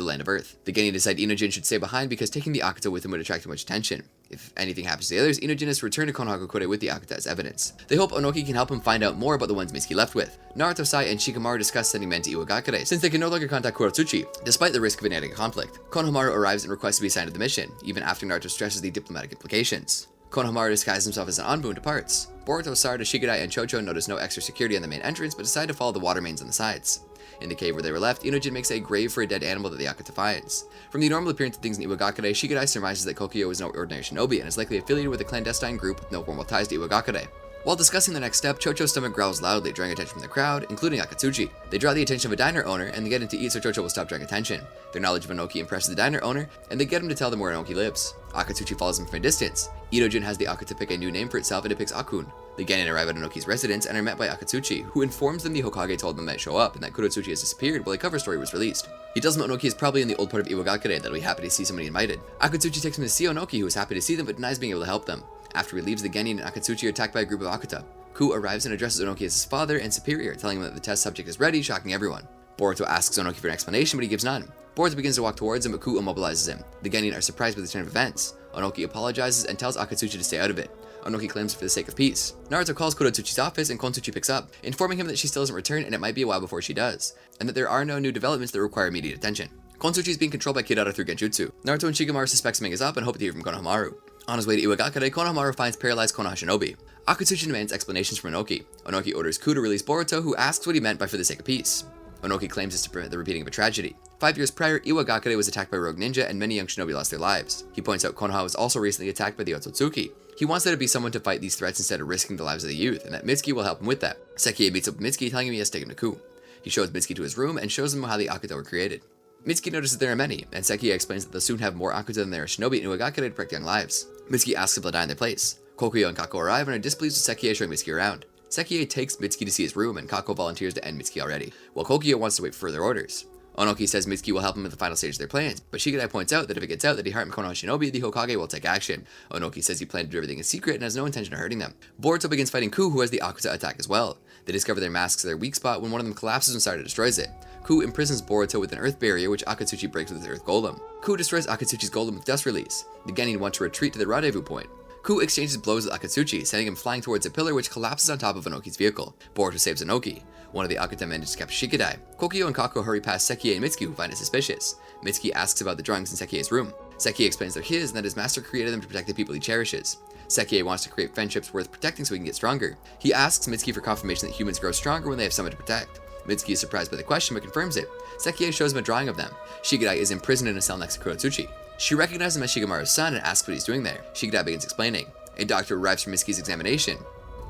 the land of Earth. The Genin decide Inojin should stay behind because taking the Akuta with him would attract too much attention. If anything happens to the others, Inojin is to return to Konohagakure with the Akuta as evidence. They hope Onoki can help him find out more about the ones Mitsuki left with. Naruto, Sai, and Shikamaru discuss sending men to Iwagakure, since they can no longer contact Kurotsuchi, despite the risk of igniting a conflict. Konohamaru arrives and requests to be assigned to the mission, even after Naruto stresses the diplomatic implications. Konohamaru disguises himself as an Anbu and departs. Boruto, Sarada, Shikadai, and Chocho notice no extra security on the main entrance, but decide to follow the water mains on the sides. In the cave where they were left, Inojin makes a grave for a dead animal that the Akuta finds. From the normal appearance of things in Iwagakure, Shikadai surmises that Kokyo is no ordinary shinobi and is likely affiliated with a clandestine group with no formal ties to Iwagakure. While discussing the next step, Chocho's stomach growls loudly, drawing attention from the crowd, including Akatsuki. They draw the attention of a diner owner, and they get him to eat so Chocho will stop drawing attention. Their knowledge of Onoki impresses the diner owner, and they get him to tell them where Onoki lives. Akatsuki follows him from a distance. Inojin has the Akuta pick a new name for itself, and it picks Akun. The Genin arrive at Onoki's residence and are met by Akatsuki, who informs them the Hokage told them they show up and that Kurosuki has disappeared while a cover story was released. He tells them Onoki is probably in the old part of Iwagakure and that he'll be happy to see somebody invited. Akatsuki takes him to see Onoki, who is happy to see them but denies being able to help them. After he leaves, the Genin and Akatsuki are attacked by a group of Akuta. Ku arrives and addresses Onoki as his father and superior, telling him that the test subject is ready, shocking everyone. Boruto asks Onoki for an explanation, but he gives none. Boruto begins to walk towards him, but Ku immobilizes him. The Genin are surprised by the turn of events. Onoki apologizes and tells Akatsuki to stay out of it. Onoki claims for the sake of peace. Naruto calls Kurosuchi's office and Kontsuchi picks up, informing him that she still doesn't return and it might be a while before she does, and that there are no new developments that require immediate attention. Kontsuchi is being controlled by Kidara through Genjutsu. Naruto and Shikamaru suspect something is up and hope to hear from Konohamaru. On his way to Iwagakure, Konohamaru finds paralyzed Konoha Shinobi. Akatsuki demands explanations from Onoki. Onoki orders Ku to release Boruto, who asks what he meant by for the sake of peace. Onoki claims this to prevent the repeating of a tragedy. 5 years prior, Iwagakure was attacked by rogue ninja and many young shinobi lost their lives. He points out Konoha was also recently attacked by the Otsutsuki. He wants there to be someone to fight these threats instead of risking the lives of the youth, and that Mitsuki will help him with that. Sekiei meets up with Mitsuki, telling him he has to take him to Ku. He shows Mitsuki to his room and shows him how the Akuta were created. Mitsuki notices there are many, and Sekiei explains that they'll soon have more Akuta than there are shinobi in Iwagakure to protect young lives. Mitsuki asks if they'll die in their place. Kokuyo and Kako arrive and are displeased with Sekiei showing Mitsuki around. Sekiei takes Mitsuki to see his room, and Kako volunteers to end Mitsuki already, while Kokuyo wants to wait for further orders. Onoki says Mitsuki will help him at the final stage of their plans, but Shikadai points out that if it gets out that he harmed Konoha Shinobi, the Hokage will take action. Onoki says he planned to do everything in secret and has no intention of hurting them. Boruto begins fighting Ku, who has the Akuta attack as well. They discover their masks are their weak spot when one of them collapses when Sarada destroys it. Ku imprisons Boruto with an earth barrier, which Akatsuki breaks with his earth golem. Ku destroys Akatsuki's golem with dust release. The Genin want to retreat to the rendezvous point. Ku exchanges blows with Akatsuki, sending him flying towards a pillar which collapses on top of Onoki's vehicle. Boruto saves Onoki. One of the Akuta manages to capture Shikadai. Kokuyo and Kako hurry past Sekiei and Mitsuki, who find it suspicious. Mitsuki asks about the drawings in Sekiei's room. Sekiei explains they're his and that his master created them to protect the people he cherishes. Sekiei wants to create friendships worth protecting so he can get stronger. He asks Mitsuki for confirmation that humans grow stronger when they have someone to protect. Mitsuki is surprised by the question but confirms it. Sekiei shows him a drawing of them. Shikadai is imprisoned in a cell next to Kurosuchi. She recognizes him as Shikamaru's son and asks what he's doing there. Shikadai begins explaining. A doctor arrives for Mitsuki's examination.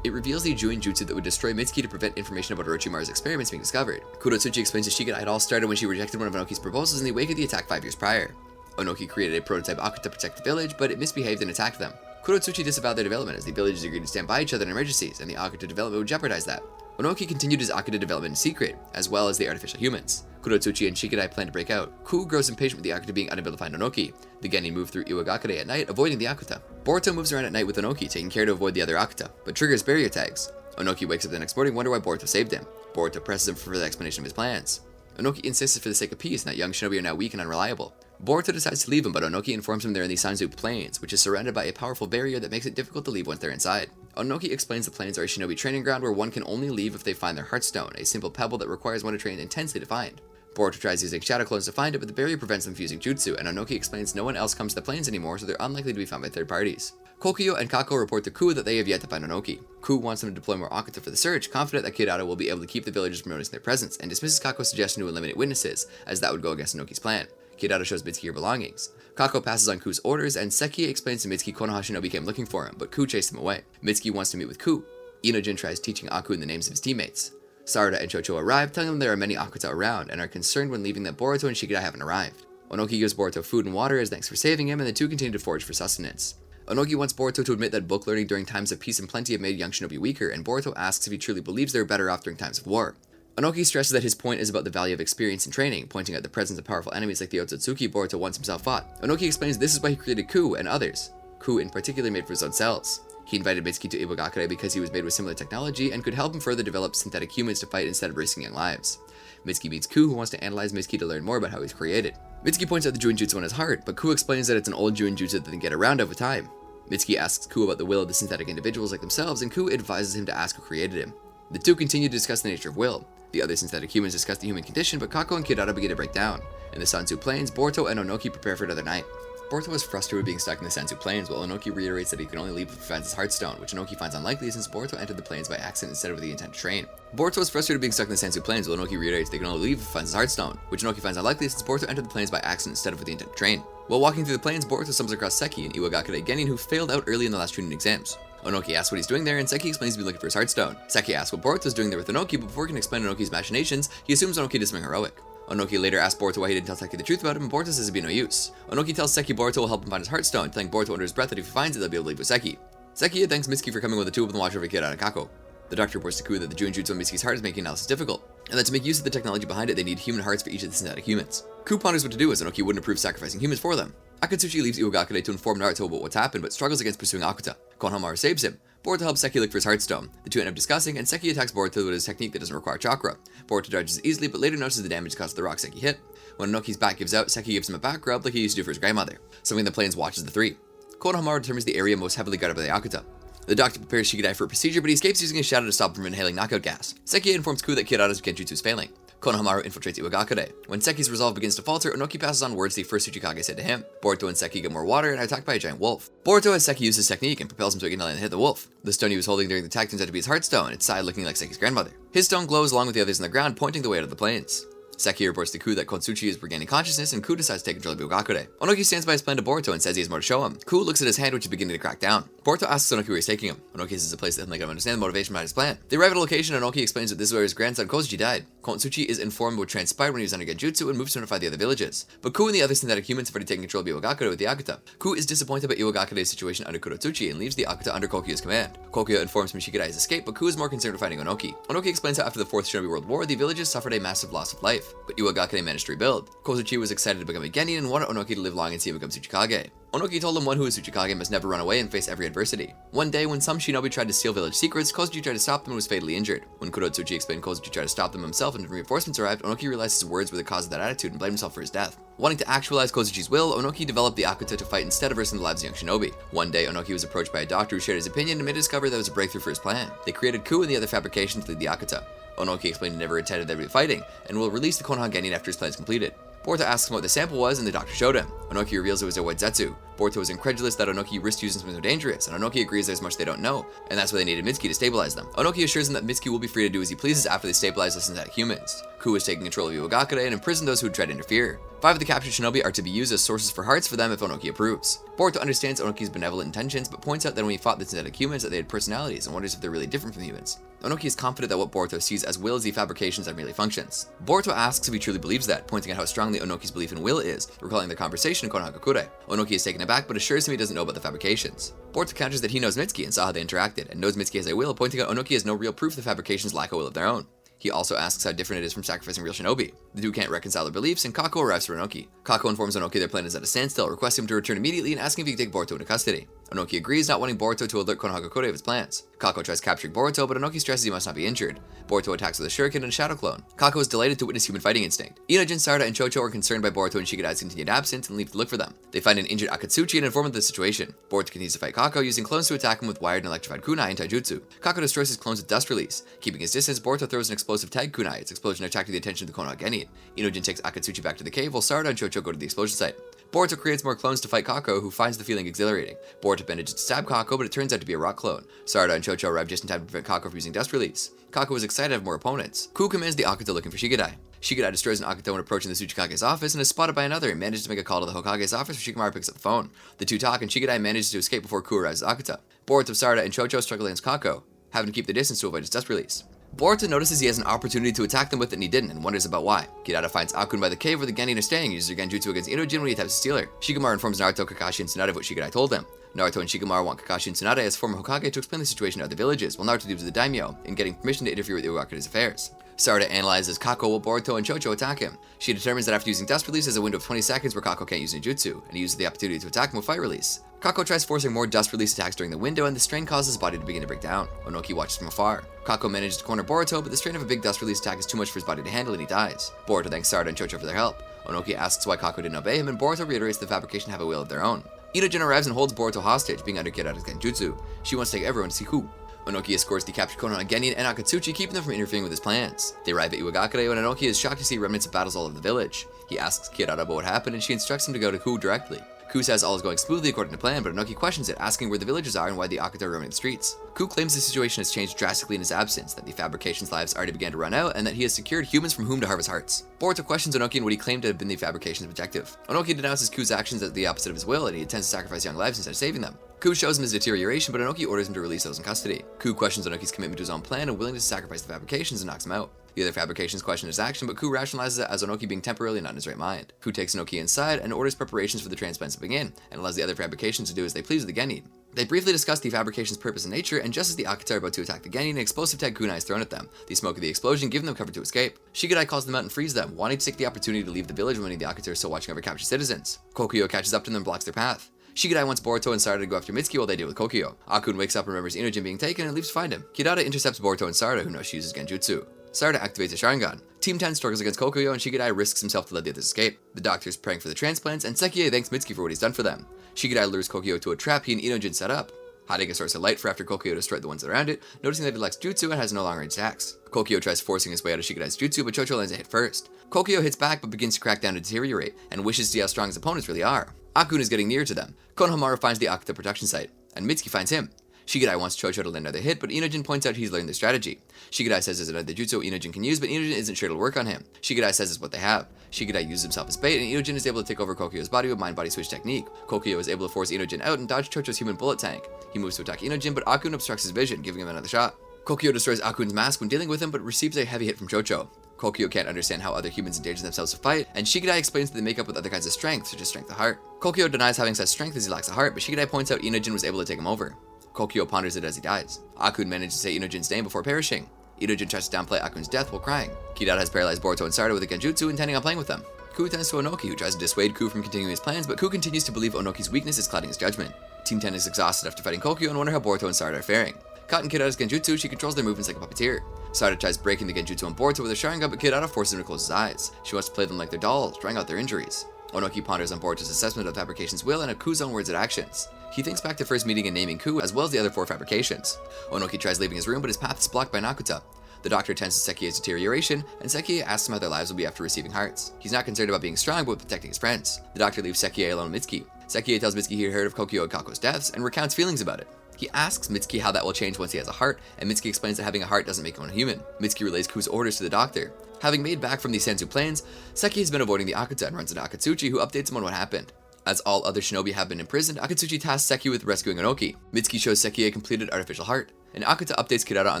It reveals the Jūin jutsu that would destroy Mitsuki to prevent information about Orochimaru's experiments being discovered. Kurosuchi explains to Shikadai it all started when she rejected one of Onoki's proposals in the wake of the attack 5 years prior. Onoki created a prototype Akuta to protect the village, but it misbehaved and attacked them. Kurosuchi disavowed their development as the villagers agreed to stand by each other in emergencies, and the Akuta development would jeopardize that. Onoki continued his Akuta development in secret, as well as the artificial humans. Kurosuchi and Shikadai plan to break out. Ku grows impatient with the Akuta being unable to find Onoki. The Genin move through Iwagakure at night, avoiding the Akuta. Boruto moves around at night with Onoki, taking care to avoid the other Akuta, but triggers barrier tags. Onoki wakes up the next morning, wonder why Boruto saved him. Boruto presses him for further explanation of his plans. Onoki insists for the sake of peace and that young shinobi are now weak and unreliable. Boruto decides to leave him, but Onoki informs him they're in the Sanzu Plains, which is surrounded by a powerful barrier that makes it difficult to leave once they're inside. Onoki explains the plains are a shinobi training ground where one can only leave if they find their Heartstone, a simple pebble that requires one to train intensely to find. Boruto tries using shadow clones to find it, but the barrier prevents them from using jutsu, and Onoki explains no one else comes to the plains anymore, so they're unlikely to be found by third parties. Kokuyo and Kako report to Ku that they have yet to find Onoki. Ku wants them to deploy more Akuta for the search, confident that Kidara will be able to keep the villagers from noticing their presence, and dismisses Kako's suggestion to eliminate witnesses, as that would go against Onoki's plan. Kidara shows Mitsuki her belongings. Kako passes on Ku's orders, and Sekiei explains to Mitsuki Konoha Shinobi came looking for him, but Ku chased him away. Mitsuki wants to meet with Ku. Inojin tries teaching Aku in the names of his teammates. Sarada and Chocho arrive, telling them there are many Akuta around, and are concerned when leaving that Boruto and Shikadai haven't arrived. Onoki gives Boruto food and water as thanks for saving him, and the two continue to forage for sustenance. Onoki wants Boruto to admit that book learning during times of peace and plenty have made young shinobi weaker, and Boruto asks if he truly believes they're better off during times of war. Onoki stresses that his point is about the value of experience and training, pointing out the presence of powerful enemies like the Otsutsuki Boruto once himself fought. Onoki explains this is why he created Ku and others. Ku in particular made for his own cells. He invited Mitsuki to Iwagakure because he was made with similar technology and could help him further develop synthetic humans to fight instead of risking young lives. Mitsuki meets Ku, who wants to analyze Mitsuki to learn more about how he's created. Mitsuki points out the Jūin jutsu on his heart, but Ku explains that it's an old Jūin jutsu that they can get around over time. Mitsuki asks Ku about the will of the synthetic individuals like themselves, and Ku advises him to ask who created him. The two continue to discuss the nature of will. The other synthetic humans discuss the human condition, but Kako and Kidara begin to break down. In the Sanzu Plains, Boruto and Onoki prepare for another night. Boruto is frustrated with being stuck in the Sanzu Plains, while Onoki reiterates that he can only leave if he finds his Heartstone, which Onoki finds unlikely since Boruto entered the plains by accident instead of with the intent to train. Boruto is frustrated with being stuck in the Sanzu Plains, while Onoki reiterates that he can only leave if he finds his Heartstone, which Onoki finds unlikely since Boruto entered the plains by accident instead of with the intent to train. While walking through the plains, Boruto stumbles across Seki and Iwagakure Genin, who failed out early in the last Chūnin Exams. Onoki asks what he's doing there, and Seki explains to be looking for his Heartstone. Seki asks what Boruto's doing there with Onoki, but before he can explain Onoki's machinations, he assumes Onoki did something heroic. Onoki later asks Boruto why he didn't tell Seki the truth about him, and Boruto says it'd be no use. Onoki tells Seki Boruto will help him find his Heartstone, telling Boruto under his breath that if he finds it, they'll be able to leave with Seki. Sekiya thanks Mizuki for coming with the two of them to watch over Kid and Kako. The doctor reports to Ku that the Junjutsu on Mizuki's heart is making analysis difficult, and that to make use of the technology behind it, they need human hearts for each of the synthetic humans. Ku ponders what to do as Onoki wouldn't approve sacrificing humans for them. Akatsuki leaves Iwagakure to inform Naruto about what's happened, but struggles against pursuing Akuta. Konohamaru saves him. Boruto helps Seki look for his Heartstone. The two end up discussing, and Seki attacks Boruto with his technique that doesn't require chakra. Boruto dodges easily, but later notices the damage caused by the rock Seki hit. When Onoki's back gives out, Seki gives him a back rub like he used to do for his grandmother, something the plains watches the three. Konohamaru determines the area most heavily guarded by the Akuta. The doctor prepares Shikadai for a procedure, but he escapes using his shadow to stop him from inhaling knockout gas. Seki informs Ku that Kirada's Genjutsu is failing. Konohamaru infiltrates Iwagakure. When Seki's resolve begins to falter, Onoki passes on words the first Tsuchikage said to him. Boruto and Seki get more water and are attacked by a giant wolf. Boruto has Seki use his technique and propels him to ignite and hit the wolf. The stone he was holding during the attack turns out to be his Heartstone, its side looking like Seki's grandmother. His stone glows along with the others on the ground, pointing the way out of the plains. Seki reports to Ku that Konosuchi is regaining consciousness, and Ku decides to take control of Iwagakure. Onoki stands by his plan to Boruto and says he has more to show him. Ku looks at his hand, which is beginning to crack down. Boruto asks Onoki where he's taking him. Onoki says it's a place that he'll make him understand the motivation behind his plan. They arrive at a location, and Onoki explains that this is where his grandson Kozuchi died. Konosuchi is informed what transpired when he was under Genjutsu and moves to notify the other villages. But Ku and the other synthetic humans have already taken control of Iwagakure with the Akuta. Ku is disappointed by Iwagakure's situation under Kurosuki and leaves the Akuta under Kokyo's command. Kokyo informs him Shikadai's escape, but Ku is more concerned with finding Onoki. Onoki explains how after the Fourth Shinobi World War, the villages suffered a massive loss of life, but Iwagakure managed to rebuild. Kozuchi was excited to become a Genin and wanted Onoki to live long and see him become Tsuchikage. Onoki told him one who is Tsuchikage must never run away and face every adversity. One day, when some shinobi tried to steal village secrets, Kozuchi tried to stop them and was fatally injured. When Kurosuki explained Kozuchi tried to stop them himself and reinforcements arrived, Onoki realized his words were the cause of that attitude and blamed himself for his death. Wanting to actualize Kozuchi's will, Onoki developed the Akuta to fight instead of risking the lives of young shinobi. One day, Onoki was approached by a doctor who shared his opinion and made a discovery that was a breakthrough for his plan. They created Ku and the other fabrications to lead the Akuta. Onoki explained he never intended there to be fighting, and will release the Konoha Genin after his plan is completed. Boruto asks him what the sample was, and the doctor showed him. Onoki reveals it was a white zetsu. Boruto was incredulous that Onoki risked using something so dangerous, and Onoki agrees there's much they don't know, and that's why they needed Mizuki to stabilize them. Onoki assures him that Mizuki will be free to do as he pleases after they stabilize the synthetic humans. Ku is taking control of Iwagakure and imprison those who would try to interfere. 5 of the captured shinobi are to be used as sources for hearts for them if Onoki approves. Boruto understands Onoki's benevolent intentions, but points out that when he fought the synthetic humans that they had personalities and wonders if they're really different from humans. Onoki is confident that what Boruto sees as will is the fabrications are merely functions. Boruto asks if he truly believes that, pointing out how strongly Onoki's belief in will is, recalling their conversation in Konoha. Onoki is taken aback, but assures him he doesn't know about the fabrications. Boruto counters that he knows Mizuki and saw how they interacted, and knows Mizuki has a will, pointing out Onoki has no real proof the fabrications lack a will of their own. He also asks how different it is from sacrificing real shinobi. The two can't reconcile their beliefs, and Kako arrives for Onoki. Kako informs Onoki their plan is at a standstill, requesting him to return immediately and asking if he can take Boruto into custody. Onoki agrees, not wanting Boruto to alert Konoha of his plans. Kako tries capturing Boruto, but Onoki stresses he must not be injured. Boruto attacks with a shuriken and a shadow clone. Kako is delighted to witness human fighting instinct. Inojin, Sarada, and Chocho are concerned by Boruto and Shikadai's continued absence and leave to look for them. They find an injured Akatsuki and inform him of the situation. Boruto continues to fight Kako, using clones to attack him with wired and electrified kunai and taijutsu. Kako destroys his clones with dust release. Keeping his distance, Boruto throws an explosive tag kunai. Its explosion attracting the attention of the Konoha Genin. Inojin takes Akatsuki back to the cave, while Sarada and Chocho go to the explosion site. Boruto creates more clones to fight Kako, who finds the feeling exhilarating. Boruto manages to stab Kako, but it turns out to be a rock clone. Sarada and Chocho arrive just in time to prevent Kako from using dust release. Kako is excited to have more opponents. Ku commands the Akuta looking for Shikadai. Shikadai destroys an Akuta when approaching the Tsuchikage's office and is spotted by another and manages to make a call to the Hokage's office where Shikamaru picks up the phone. The two talk and Shikadai manages to escape before Ku arrives at Akuta. Boruto, Sarada, and Chocho struggle against Kako, having to keep the distance to avoid his dust release. Boruto notices he has an opportunity to attack them with it and he didn't, and wonders about why. Kirada finds Akun by the cave where the Genin are staying, uses her genjutsu against Inojin when he attempts to steal her. Shikamaru informs Naruto, Kakashi, and Tsunade of what Shikadai told them. Naruto and Shikamaru want Kakashi and Tsunade as former Hokage to explain the situation to other villages, while Naruto deals with the daimyo in getting permission to interfere with Iwagakure's affairs. Sarada analyzes Kako while Boruto and Chocho attack him. She determines that after using dust release, there's a window of 20 seconds where Kako can't use ninjutsu, and he uses the opportunity to attack him with fire release. Kako tries forcing more dust release attacks during the window, and the strain causes his body to begin to break down. Onoki watches from afar. Kako manages to corner Boruto, but the strain of a big dust release attack is too much for his body to handle and he dies. Boruto thanks Sarada and Chocho for their help. Onoki asks why Kako didn't obey him, and Boruto reiterates the fabrication have a will of their own. Inojin arrives and holds Boruto hostage, being under Kirada's genjutsu. She wants to take everyone to see Ku. Onoki escorts the captured Konoha Genin and Akatsuki, keeping them from interfering with his plans. They arrive at Iwagakure when Onoki is shocked to see remnants of battles all over the village. He asks Kirada about what happened and she instructs him to go to Ku directly. Ku says all is going smoothly according to plan, but Onoki questions it, asking where the villagers are and why the Akuta are roaming the streets. Ku claims the situation has changed drastically in his absence, that the fabrication's lives already began to run out, and that he has secured humans from whom to harvest hearts. Boruto questions Onoki on what he claimed to have been the fabrication's objective. Onoki denounces Ku's actions as the opposite of his will, and he intends to sacrifice young lives instead of saving them. Ku shows him his deterioration, but Onoki orders him to release those in custody. Ku questions Onoki's commitment to his own plan and willingness to sacrifice the fabrications and knocks him out. The other fabrications question his action, but Ku rationalizes it as Onoki being temporarily not in his right mind. Ku takes Onoki inside and orders preparations for the transplants to begin, and allows the other fabrications to do as they please with the Genin. They briefly discuss the fabrication's purpose and nature, and just as the Akata are about to attack the Genin, an explosive tag kunai is thrown at them, the smoke of the explosion giving them cover to escape. Shikadai calls them out and frees them, wanting to take the opportunity to leave the village when many of the Akata are still watching over captured citizens. Kokuyo catches up to them and blocks their path. Shikadai wants Boruto and Sarada to go after Mitsuki while they deal with Kokuyo. Akun wakes up and remembers Inojin being taken and leaves to find him. Kidada intercepts Boruto and Sarada, who knows she uses Genjutsu. Sarada activates a Sharingan. Team 10 struggles against Kokuyo, and Shikadai risks himself to let the others escape. The doctor is praying for the transplants, and Sekiei thanks Mitsuki for what he's done for them. Shikadai lures Kokuyo to a trap he and Inojin set up, hiding a source of light for after Kokuyo destroyed the ones around it, noticing that it lacks jutsu and has no longer attacks. Kokuyo tries forcing his way out of Shikadai's jutsu, but Chocho lands a hit first. Kokuyo hits back but begins to crack down and deteriorate, and wishes to see how strong his opponents really are. Akun is getting near to them. Konohamaru finds the Akata production site, and Mitsuki finds him. Shikadai wants Chocho to land another hit, but Inojin points out he's learned their strategy. Shikadai says there's another jutsu Inojin can use, but Inojin isn't sure it'll work on him. Shikadai says it's what they have. Shikadai uses himself as bait, and Inojin is able to take over Kokuyo's body with mind-body switch technique. Kokuyo is able to force Inojin out and dodge Chocho's human bullet tank. He moves to attack Inojin, but Akun obstructs his vision, giving him another shot. Kokuyo destroys Akun's mask when dealing with him, but receives a heavy hit from Chocho. Kokuyo can't understand how other humans endanger themselves to fight, and Shikadai explains that they make up with other kinds of strength, such as strength of heart. Kokuyo denies having such strength as he lacks a heart, but Shikadai points out Inojin was able to take him over. Kokuyo ponders it as he dies. Akun manages to say Inojin's name before perishing. Inojin tries to downplay Akun's death while crying. Kidada has paralyzed Boruto and Sarada with a Genjutsu, intending on playing with them. Ku turns to Onoki, who tries to dissuade Ku from continuing his plans, but Ku continues to believe Onoki's weakness is clouding his judgment. Team 10 is exhausted after fighting Kokuyo and wonder how Boruto and Sarada are faring. Caught in Kidada's Genjutsu, she controls their movements like a puppeteer. Sarada tries breaking the Genjutsu on Boruto with a Sharingan, but Kidada forces him to close his eyes. She wants to play them like their dolls, drawing out their injuries. Onoki ponders on Boruto's assessment of fabrication's will and of Ku's own words and actions. He thinks back to first meeting and naming Ku, as well as the other 4 fabrications. Onoki tries leaving his room, but his path is blocked by Nakuta. The doctor attends to Sekiei's deterioration, and Sekiei asks him how their lives will be after receiving hearts. He's not concerned about being strong, but with protecting his friends. The doctor leaves Sekiei alone with Mitsuki. Sekiei tells Mitsuki he heard of Kokuyo and Kako's deaths, and recounts feelings about it. He asks Mitsuki how that will change once he has a heart, and Mitsuki explains that having a heart doesn't make him a human. Mitsuki relays Ku's orders to the doctor. Having made back from the Senzu plains, Sekiei has been avoiding the Akata and runs into Akatsuki, who updates him on what happened. As all other shinobi have been imprisoned, Akatsuki tasks Sekiei with rescuing Onoki. Mitsuki shows Sekiei a completed artificial heart, and Akata updates Kidada on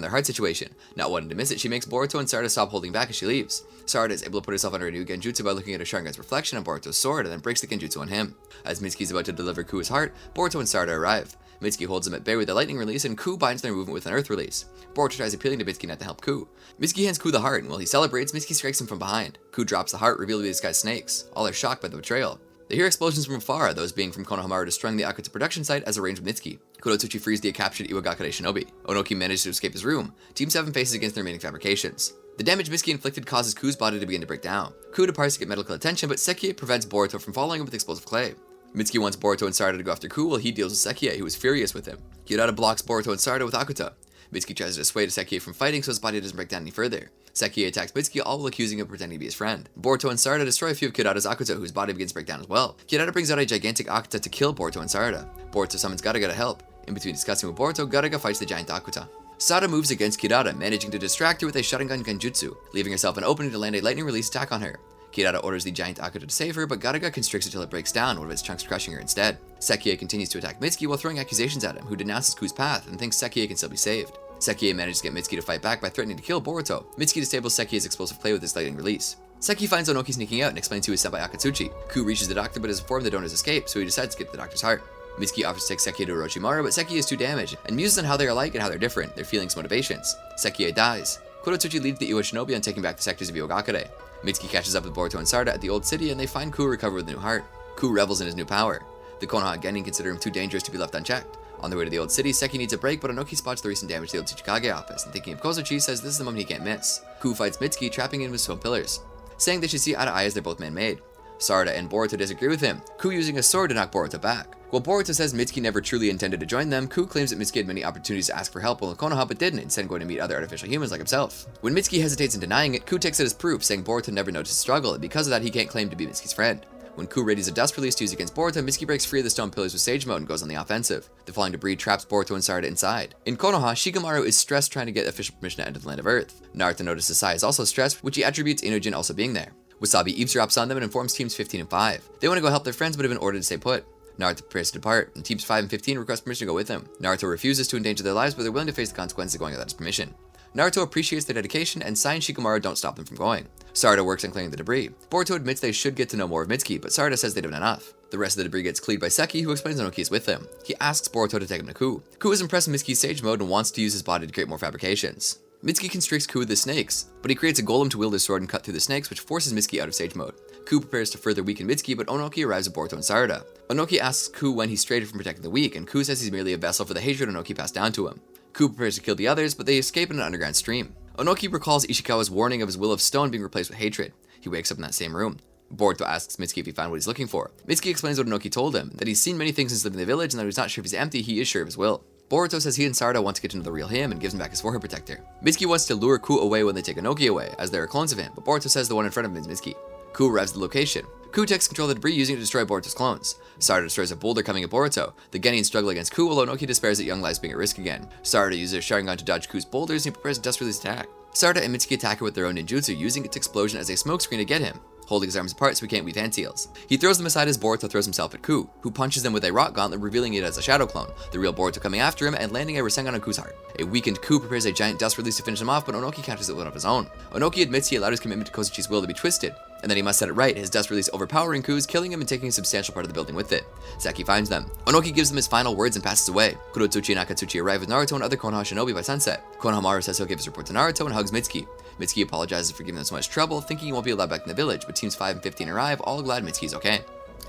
their heart situation. Not wanting to miss it, she makes Boruto and Sarada stop holding back as she leaves. Sarada is able to put herself under a new Genjutsu by looking at her Sharingan's reflection on Boruto's sword and then breaks the Genjutsu on him. As Mitsuki is about to deliver Ku's heart, Boruto and Sarada arrive. Mitsuki holds him at bay with a lightning release, and Ku binds their movement with an earth release. Boruto tries appealing to Mitsuki not to help Ku. Mitsuki hands Ku the heart, and while he celebrates, Mitsuki strikes him from behind. Ku drops the heart, revealed to be this guy's snakes. All are shocked by the betrayal. They hear explosions from afar, those being from Konohamaru destroying the Akata production site as arranged with Mitsuki. Kurosuki frees the captured Iwagakure shinobi. Onoki manages to escape his room. Team 7 faces against the remaining fabrications. The damage Mitsuki inflicted causes Ku's body to begin to break down. Ku departs to get medical attention, but Sekiei prevents Boruto from following him with explosive clay. Mitsuki wants Boruto and Sarada to go after Ku while he deals with Sekiei, who is furious with him. Kidada blocks Boruto and Sarada with Akata. Mitsuki tries to dissuade Sekiei from fighting so his body doesn't break down any further. Sekiei attacks Mitsuki, all while accusing him of pretending to be his friend. Boruto and Sarada destroy a few of Kidada's Akata, whose body begins to break down as well. Kidada brings out a gigantic Akata to kill Boruto and Sarada. Boruto summons Gaaraga to help. In between discussing with Boruto, Gaaraga fights the giant Akata. Sada moves against Kidada, managing to distract her with a Sharingan Genjutsu, leaving herself an opening to land a lightning release attack on her. Kidada orders the giant Akata to save her, but Gaaraga constricts it till it breaks down, one of its chunks crushing her instead. Sekiei continues to attack Mitsuki while throwing accusations at him, who denounces Ku's path and thinks Sekiei can still be saved. Sekiei manages to get Mitsuki to fight back by threatening to kill Boruto. Mitsuki disables Sekiei's explosive play with his lightning release. Seki finds Onoki sneaking out and explains who is sent by Akatsuki. Ku reaches the doctor but is informed the donor's escaped, so he decides to get the doctor's heart. Mitsuki offers to take Sekiei to Orochimaru, but Sekiei is too damaged, and muses on how they are alike and how they're different, their feelings and motivations. Sekiei dies. Kurosuki leads the Iwa Shinobi on taking back the sectors of Iwagakure. Mitsuki catches up with Boruto and Sarada at the old city, and they find Ku recovered with a new heart. Ku revels in his new power. The Konoha Genin consider him too dangerous to be left unchecked. On their way to the old city, Seki needs a break, but Onoki spots the recent damage to the old Tsuchikage office, and thinking of Kozuchi, says this is the moment he can't miss. Ku fights Mitsuki, trapping him with stone pillars, saying they should see eye to eye as they're both man-made. Sarada and Boruto disagree with him, Ku using a sword to knock Boruto back. While Boruto says Mitsuki never truly intended to join them, Ku claims that Mitsuki had many opportunities to ask for help while in Konoha but didn't, instead going to meet other artificial humans like himself. When Mitsuki hesitates in denying it, Ku takes it as proof, saying Boruto never noticed his struggle, and because of that he can't claim to be Mitsuki's friend. When Ku readies a dust release to use against Boruto, Mitsuki breaks free of the stone pillars with Sage Mode and goes on the offensive. The falling debris traps Boruto and Sarada inside. In Konoha, Shikamaru is stressed trying to get official permission to enter the land of Earth. Naruto notices Sai is also stressed, which he attributes Inojin also being there. Wasabi eavesdrops on them and informs teams 15 and 5. They want to go help their friends but have been ordered to stay put. Naruto prepares to depart, and teams 5 and 15 request permission to go with him. Naruto refuses to endanger their lives, but they're willing to face the consequences of going without his permission. Naruto appreciates their dedication, and Sai and Shikamaru don't stop them from going. Sarada works on clearing the debris. Boruto admits they should get to know more of Mitsuki, but Sarada says they don't enough. The rest of the debris gets cleared by Seki, who explains Onoki is with them. He asks Boruto to take him to Ku. Ku is impressed with Mitsuki's sage mode and wants to use his body to create more fabrications. Mitsuki constricts Ku with the snakes, but he creates a golem to wield his sword and cut through the snakes, which forces Mitsuki out of sage mode. Ku prepares to further weaken Mitsuki, but Onoki arrives at Boruto and Sarada. Onoki asks Ku when he's strayed from protecting the weak, and Ku says he's merely a vessel for the hatred Onoki passed down to him. Ku prepares to kill the others, but they escape in an underground stream. Onoki recalls Ishikawa's warning of his will of stone being replaced with hatred. He wakes up in that same room. Boruto asks Mitsuki if he found what he's looking for. Mitsuki explains what Onoki told him, that he's seen many things since living in the village, and that he's not sure if he's empty, he is sure of his will. Boruto says he and Sarada want to get to know the real him and gives him back his forehead protector. Mitsuki wants to lure Ku away when they take Onoki away, as there are clones of him, but Boruto says the one in front of him is Mitsuki. Ku arrives at the location. Ku takes control of the debris using it to destroy Boruto's clones. Sarada destroys a boulder coming at Boruto. The Genin struggle against Ku, while Onoki despairs at young lives being at risk again. Sarada uses a Sharingan to dodge Ku's boulders and he prepares a dust release attack. Sarada and Mitsuki attack her with their own ninjutsu, using its explosion as a smokescreen to get him, holding his arms apart so he can't weave hand seals. He throws them aside as Boruto throws himself at Ku, who punches them with a rock gauntlet, revealing it as a shadow clone, the real Boruto coming after him and landing a Rasengan on Ku's heart. A weakened Ku prepares a giant dust release to finish him off, but Onoki counters it with one of his own. Onoki admits he allowed his commitment to Kozuchi's will to be twisted, and then he must set it right, his dust release overpowering Ku's, killing him and taking a substantial part of the building with it. Seki finds them. Onoki gives them his final words and passes away. Kurosuki and Akatsuki arrive with Naruto and other Konoha shinobi by sunset. Konohamaru says he'll give his report to Naruto and hugs Mitsuki. Mitsuki apologizes for giving them so much trouble, thinking he won't be allowed back in the village, but teams 5 and 15 arrive, all glad Mitsuki's okay.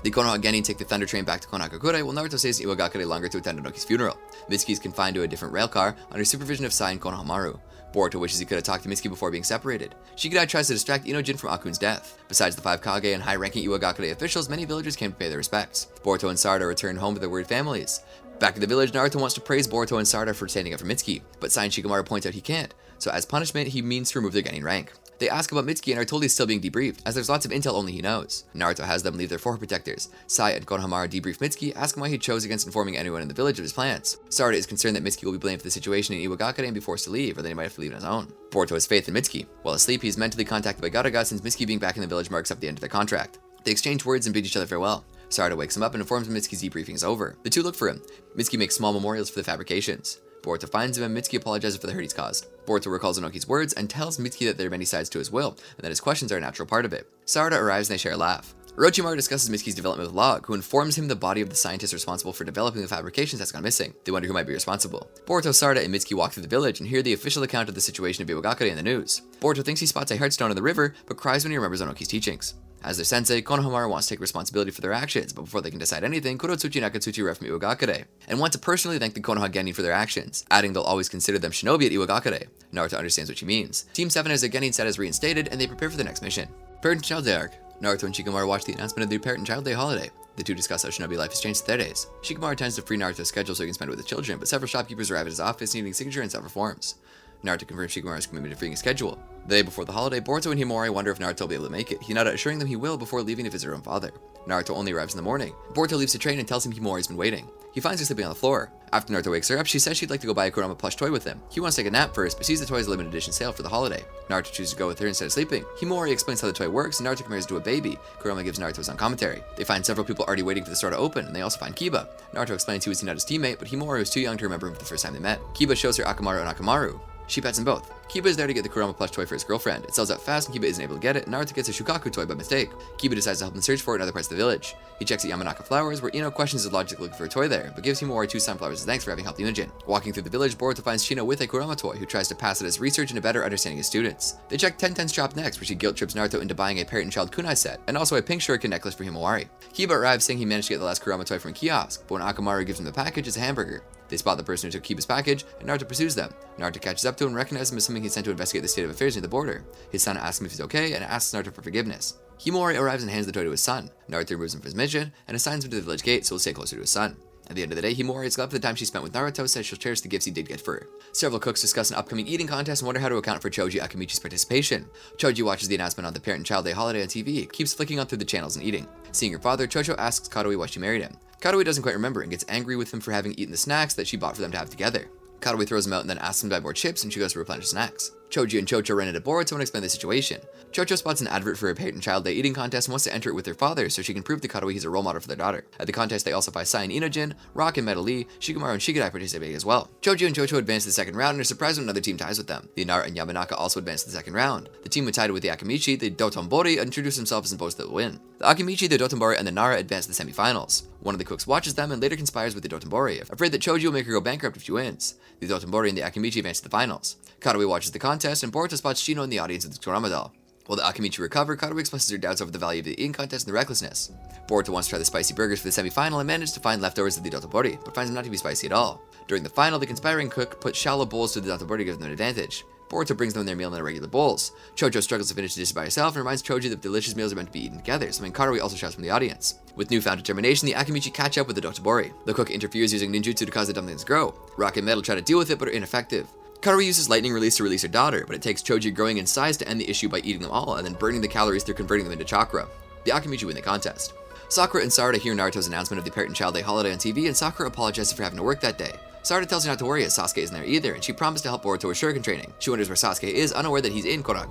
The Konoha Genin take the Thunder Train back to Konakakure, while Naruto stays in Iwagakure longer to attend Onoki's funeral. Mitsuki is confined to a different railcar, under supervision of Sai and Konohamaru. Boruto wishes he could have talked to Mitsuki before being separated. Shikadai tries to distract Inojin from Akun's death. Besides the 5 Kage and high-ranking Iwagakure officials, many villagers came to pay their respects. Boruto and Sarada return home with their worried families. Back in the village, Naruto wants to praise Boruto and Sarada for standing up for Mitsuki, but Sai and Shikamaru point out he can't, so as punishment, he means to remove their Genin rank. They ask about Mitsuki and are told he's still being debriefed, as there's lots of intel only he knows. Naruto has them leave their forehead protectors. Sai and Konohamaru debrief Mitsuki, ask him why he chose against informing anyone in the village of his plans. Sarada is concerned that Mitsuki will be blamed for the situation in Iwagakure and be forced to leave, or that he might have to leave on his own. Boruto has faith in Mitsuki. While asleep, he is mentally contacted by Garaga since Mitsuki being back in the village marks up the end of their contract. They exchange words and bid each other farewell. Sarada wakes him up and informs him Mitsuki's debriefing is over. The two look for him. Mitsuki makes small memorials for the fabrications. Boruto finds him and Mitsuki apologizes for the hurt he's caused. Boruto recalls Onoki's words and tells Mitsuki that there are many sides to his will, and that his questions are a natural part of it. Sarada arrives and they share a laugh. Orochimaru discusses Mitsuki's development with Log, who informs him the body of the scientist responsible for developing the fabrications has gone missing. They wonder who might be responsible. Boruto, Sarada, and Mitsuki walk through the village and hear the official account of the situation of Iwagakure in the news. Boruto thinks he spots a heartstone in the river, but cries when he remembers Onoki's teachings. As their sensei, Konohamaru wants to take responsibility for their actions, but before they can decide anything, Kurosuki and Akatsuki arrive from Iwagakure, and want to personally thank the Konoha Genin for their actions, adding they'll always consider them shinobi at Iwagakure. Naruto understands what she means. Team 7 has their Genin status reinstated, and they prepare for the next mission. Parent and Child Day Arc. Naruto and Shikamaru watch the announcement of the Parent and Child Day holiday. The two discuss how shinobi life has changed in their days. Shikamaru tends to free Naruto's schedule so he can spend it with his children, but several shopkeepers arrive at his office needing signature in several forms. Naruto confirms Shikamaru's commitment to freeing his schedule. The day before the holiday, Boruto and Himori wonder if Naruto will be able to make it, Hinata assuring them he will before leaving to visit her own father. Naruto only arrives in the morning. Boruto leaves the train and tells him Himori's been waiting. He finds her sleeping on the floor. After Naruto wakes her up, she says she'd like to go buy a Kurama plush toy with him. He wants to take a nap first, but sees the toy's limited edition sale for the holiday. Naruto chooses to go with her instead of sleeping. Himori explains how the toy works, and Naruto compares it to a baby. Kurama gives Naruto his own commentary. They find several people already waiting for the store to open, and they also find Kiba. Naruto explains he was Hinata's teammate, but Himori was too young to remember him the first time they met. Kiba shows her Akamaru and Akamaru. She pets them both. Kiba is there to get the Kurama plush toy for his girlfriend. It sells out fast and Kiba isn't able to get it, and Naruto gets a Shukaku toy by mistake. Kiba decides to help them search for it in other parts of the village. He checks at Yamanaka Flowers, where Ino questions his logic looking for a toy there, but gives Himori 2 sunflowers as thanks for having helped Inojin. Walking through the village, Boruto finds Shino with a Kurama toy, who tries to pass it as research and a better understanding of students. They check Tenten's shop next, where she guilt trips Naruto into buying a parent and child kunai set, and also a pink shuriken necklace for Himawari. Kiba arrives saying he managed to get the last Kurama toy from a kiosk, but when Akamaru gives him the package, it's a hamburger. They spot the person who took Kiba's package, and Naruto pursues them. Naruto catches up to him and recognizes him as something he's sent to investigate the state of affairs near the border. His son asks him if he's okay, and asks Naruto for forgiveness. Himori arrives and hands the toy to his son. Naruto removes him from his mission, and assigns him to the village gate so he'll stay closer to his son. At the end of the day, Himori is glad for the time she spent with Naruto, says she'll cherish the gifts he did get for her. Several cooks discuss an upcoming eating contest and wonder how to account for Choji Akamichi's participation. Choji watches the announcement on the Parent and Child Day holiday on TV, keeps flicking on through the channels and eating. Seeing her father, Chocho asks Karui why she married him. Karui doesn't quite remember and gets angry with him for having eaten the snacks that she bought for them to have together. Karui throws him out and then asks him to buy more chips, and she goes to replenish snacks. Choji and Chocho run into Boruto and explain the situation. Chocho spots an advert for a parent-child day eating contest and wants to enter it with their father so she can prove to Katawi he's a role model for their daughter. At the contest, they also find Sai and Inojin, Rock and Metal Lee, Shikamaru and Shigadai participating as well. Choji and Chocho advance to the second round and are surprised when another team ties with them. The Inara and Yamanaka also advance to the second round. The team tied with the Akimichi, the Dotonbori, introduce themselves and boast that they'll win. The Akimichi, the Dotonbori, and the Nara advance to the semifinals. One of the cooks watches them and later conspires with the Dotonbori, afraid that Choji will make her go bankrupt if she wins. The Dotonbori and the Akimichi advance to the finals. Katawi watches the contest, and Boruto spots Shino in the audience with the Kurama doll. While the Akimichi recover, Katawi expresses her doubts over the value of the eating contest and the recklessness. Boruto wants to try the spicy burgers for the semi-final and manages to find leftovers of the Dotonbori, but finds them not to be spicy at all. During the final, the conspiring cook puts shallow bowls to the Dotonbori, giving them an advantage. Boruto brings them their meal in irregular bowls. Chocho struggles to finish the dish by herself and reminds Choji that delicious meals are meant to be eaten together, something Katawi also shouts from the audience. With newfound determination, the Akimichi catch up with the Dotonbori. The cook interferes using ninjutsu to cause the dumplings to grow. Rock and Metal try to deal with it but are ineffective. Katawi uses lightning release to release her daughter, but it takes Choji growing in size to end the issue by eating them all and then burning the calories through converting them into chakra. The Akimichi win the contest. Sakura and Sarada hear Naruto's announcement of the parent-child day holiday on TV, and Sakura apologizes for having to work that day. Sarada tells her not to worry as Sasuke isn't there either, and she promised to help Boruto with shuriken training. She wonders where Sasuke is, unaware that he's in Konoha.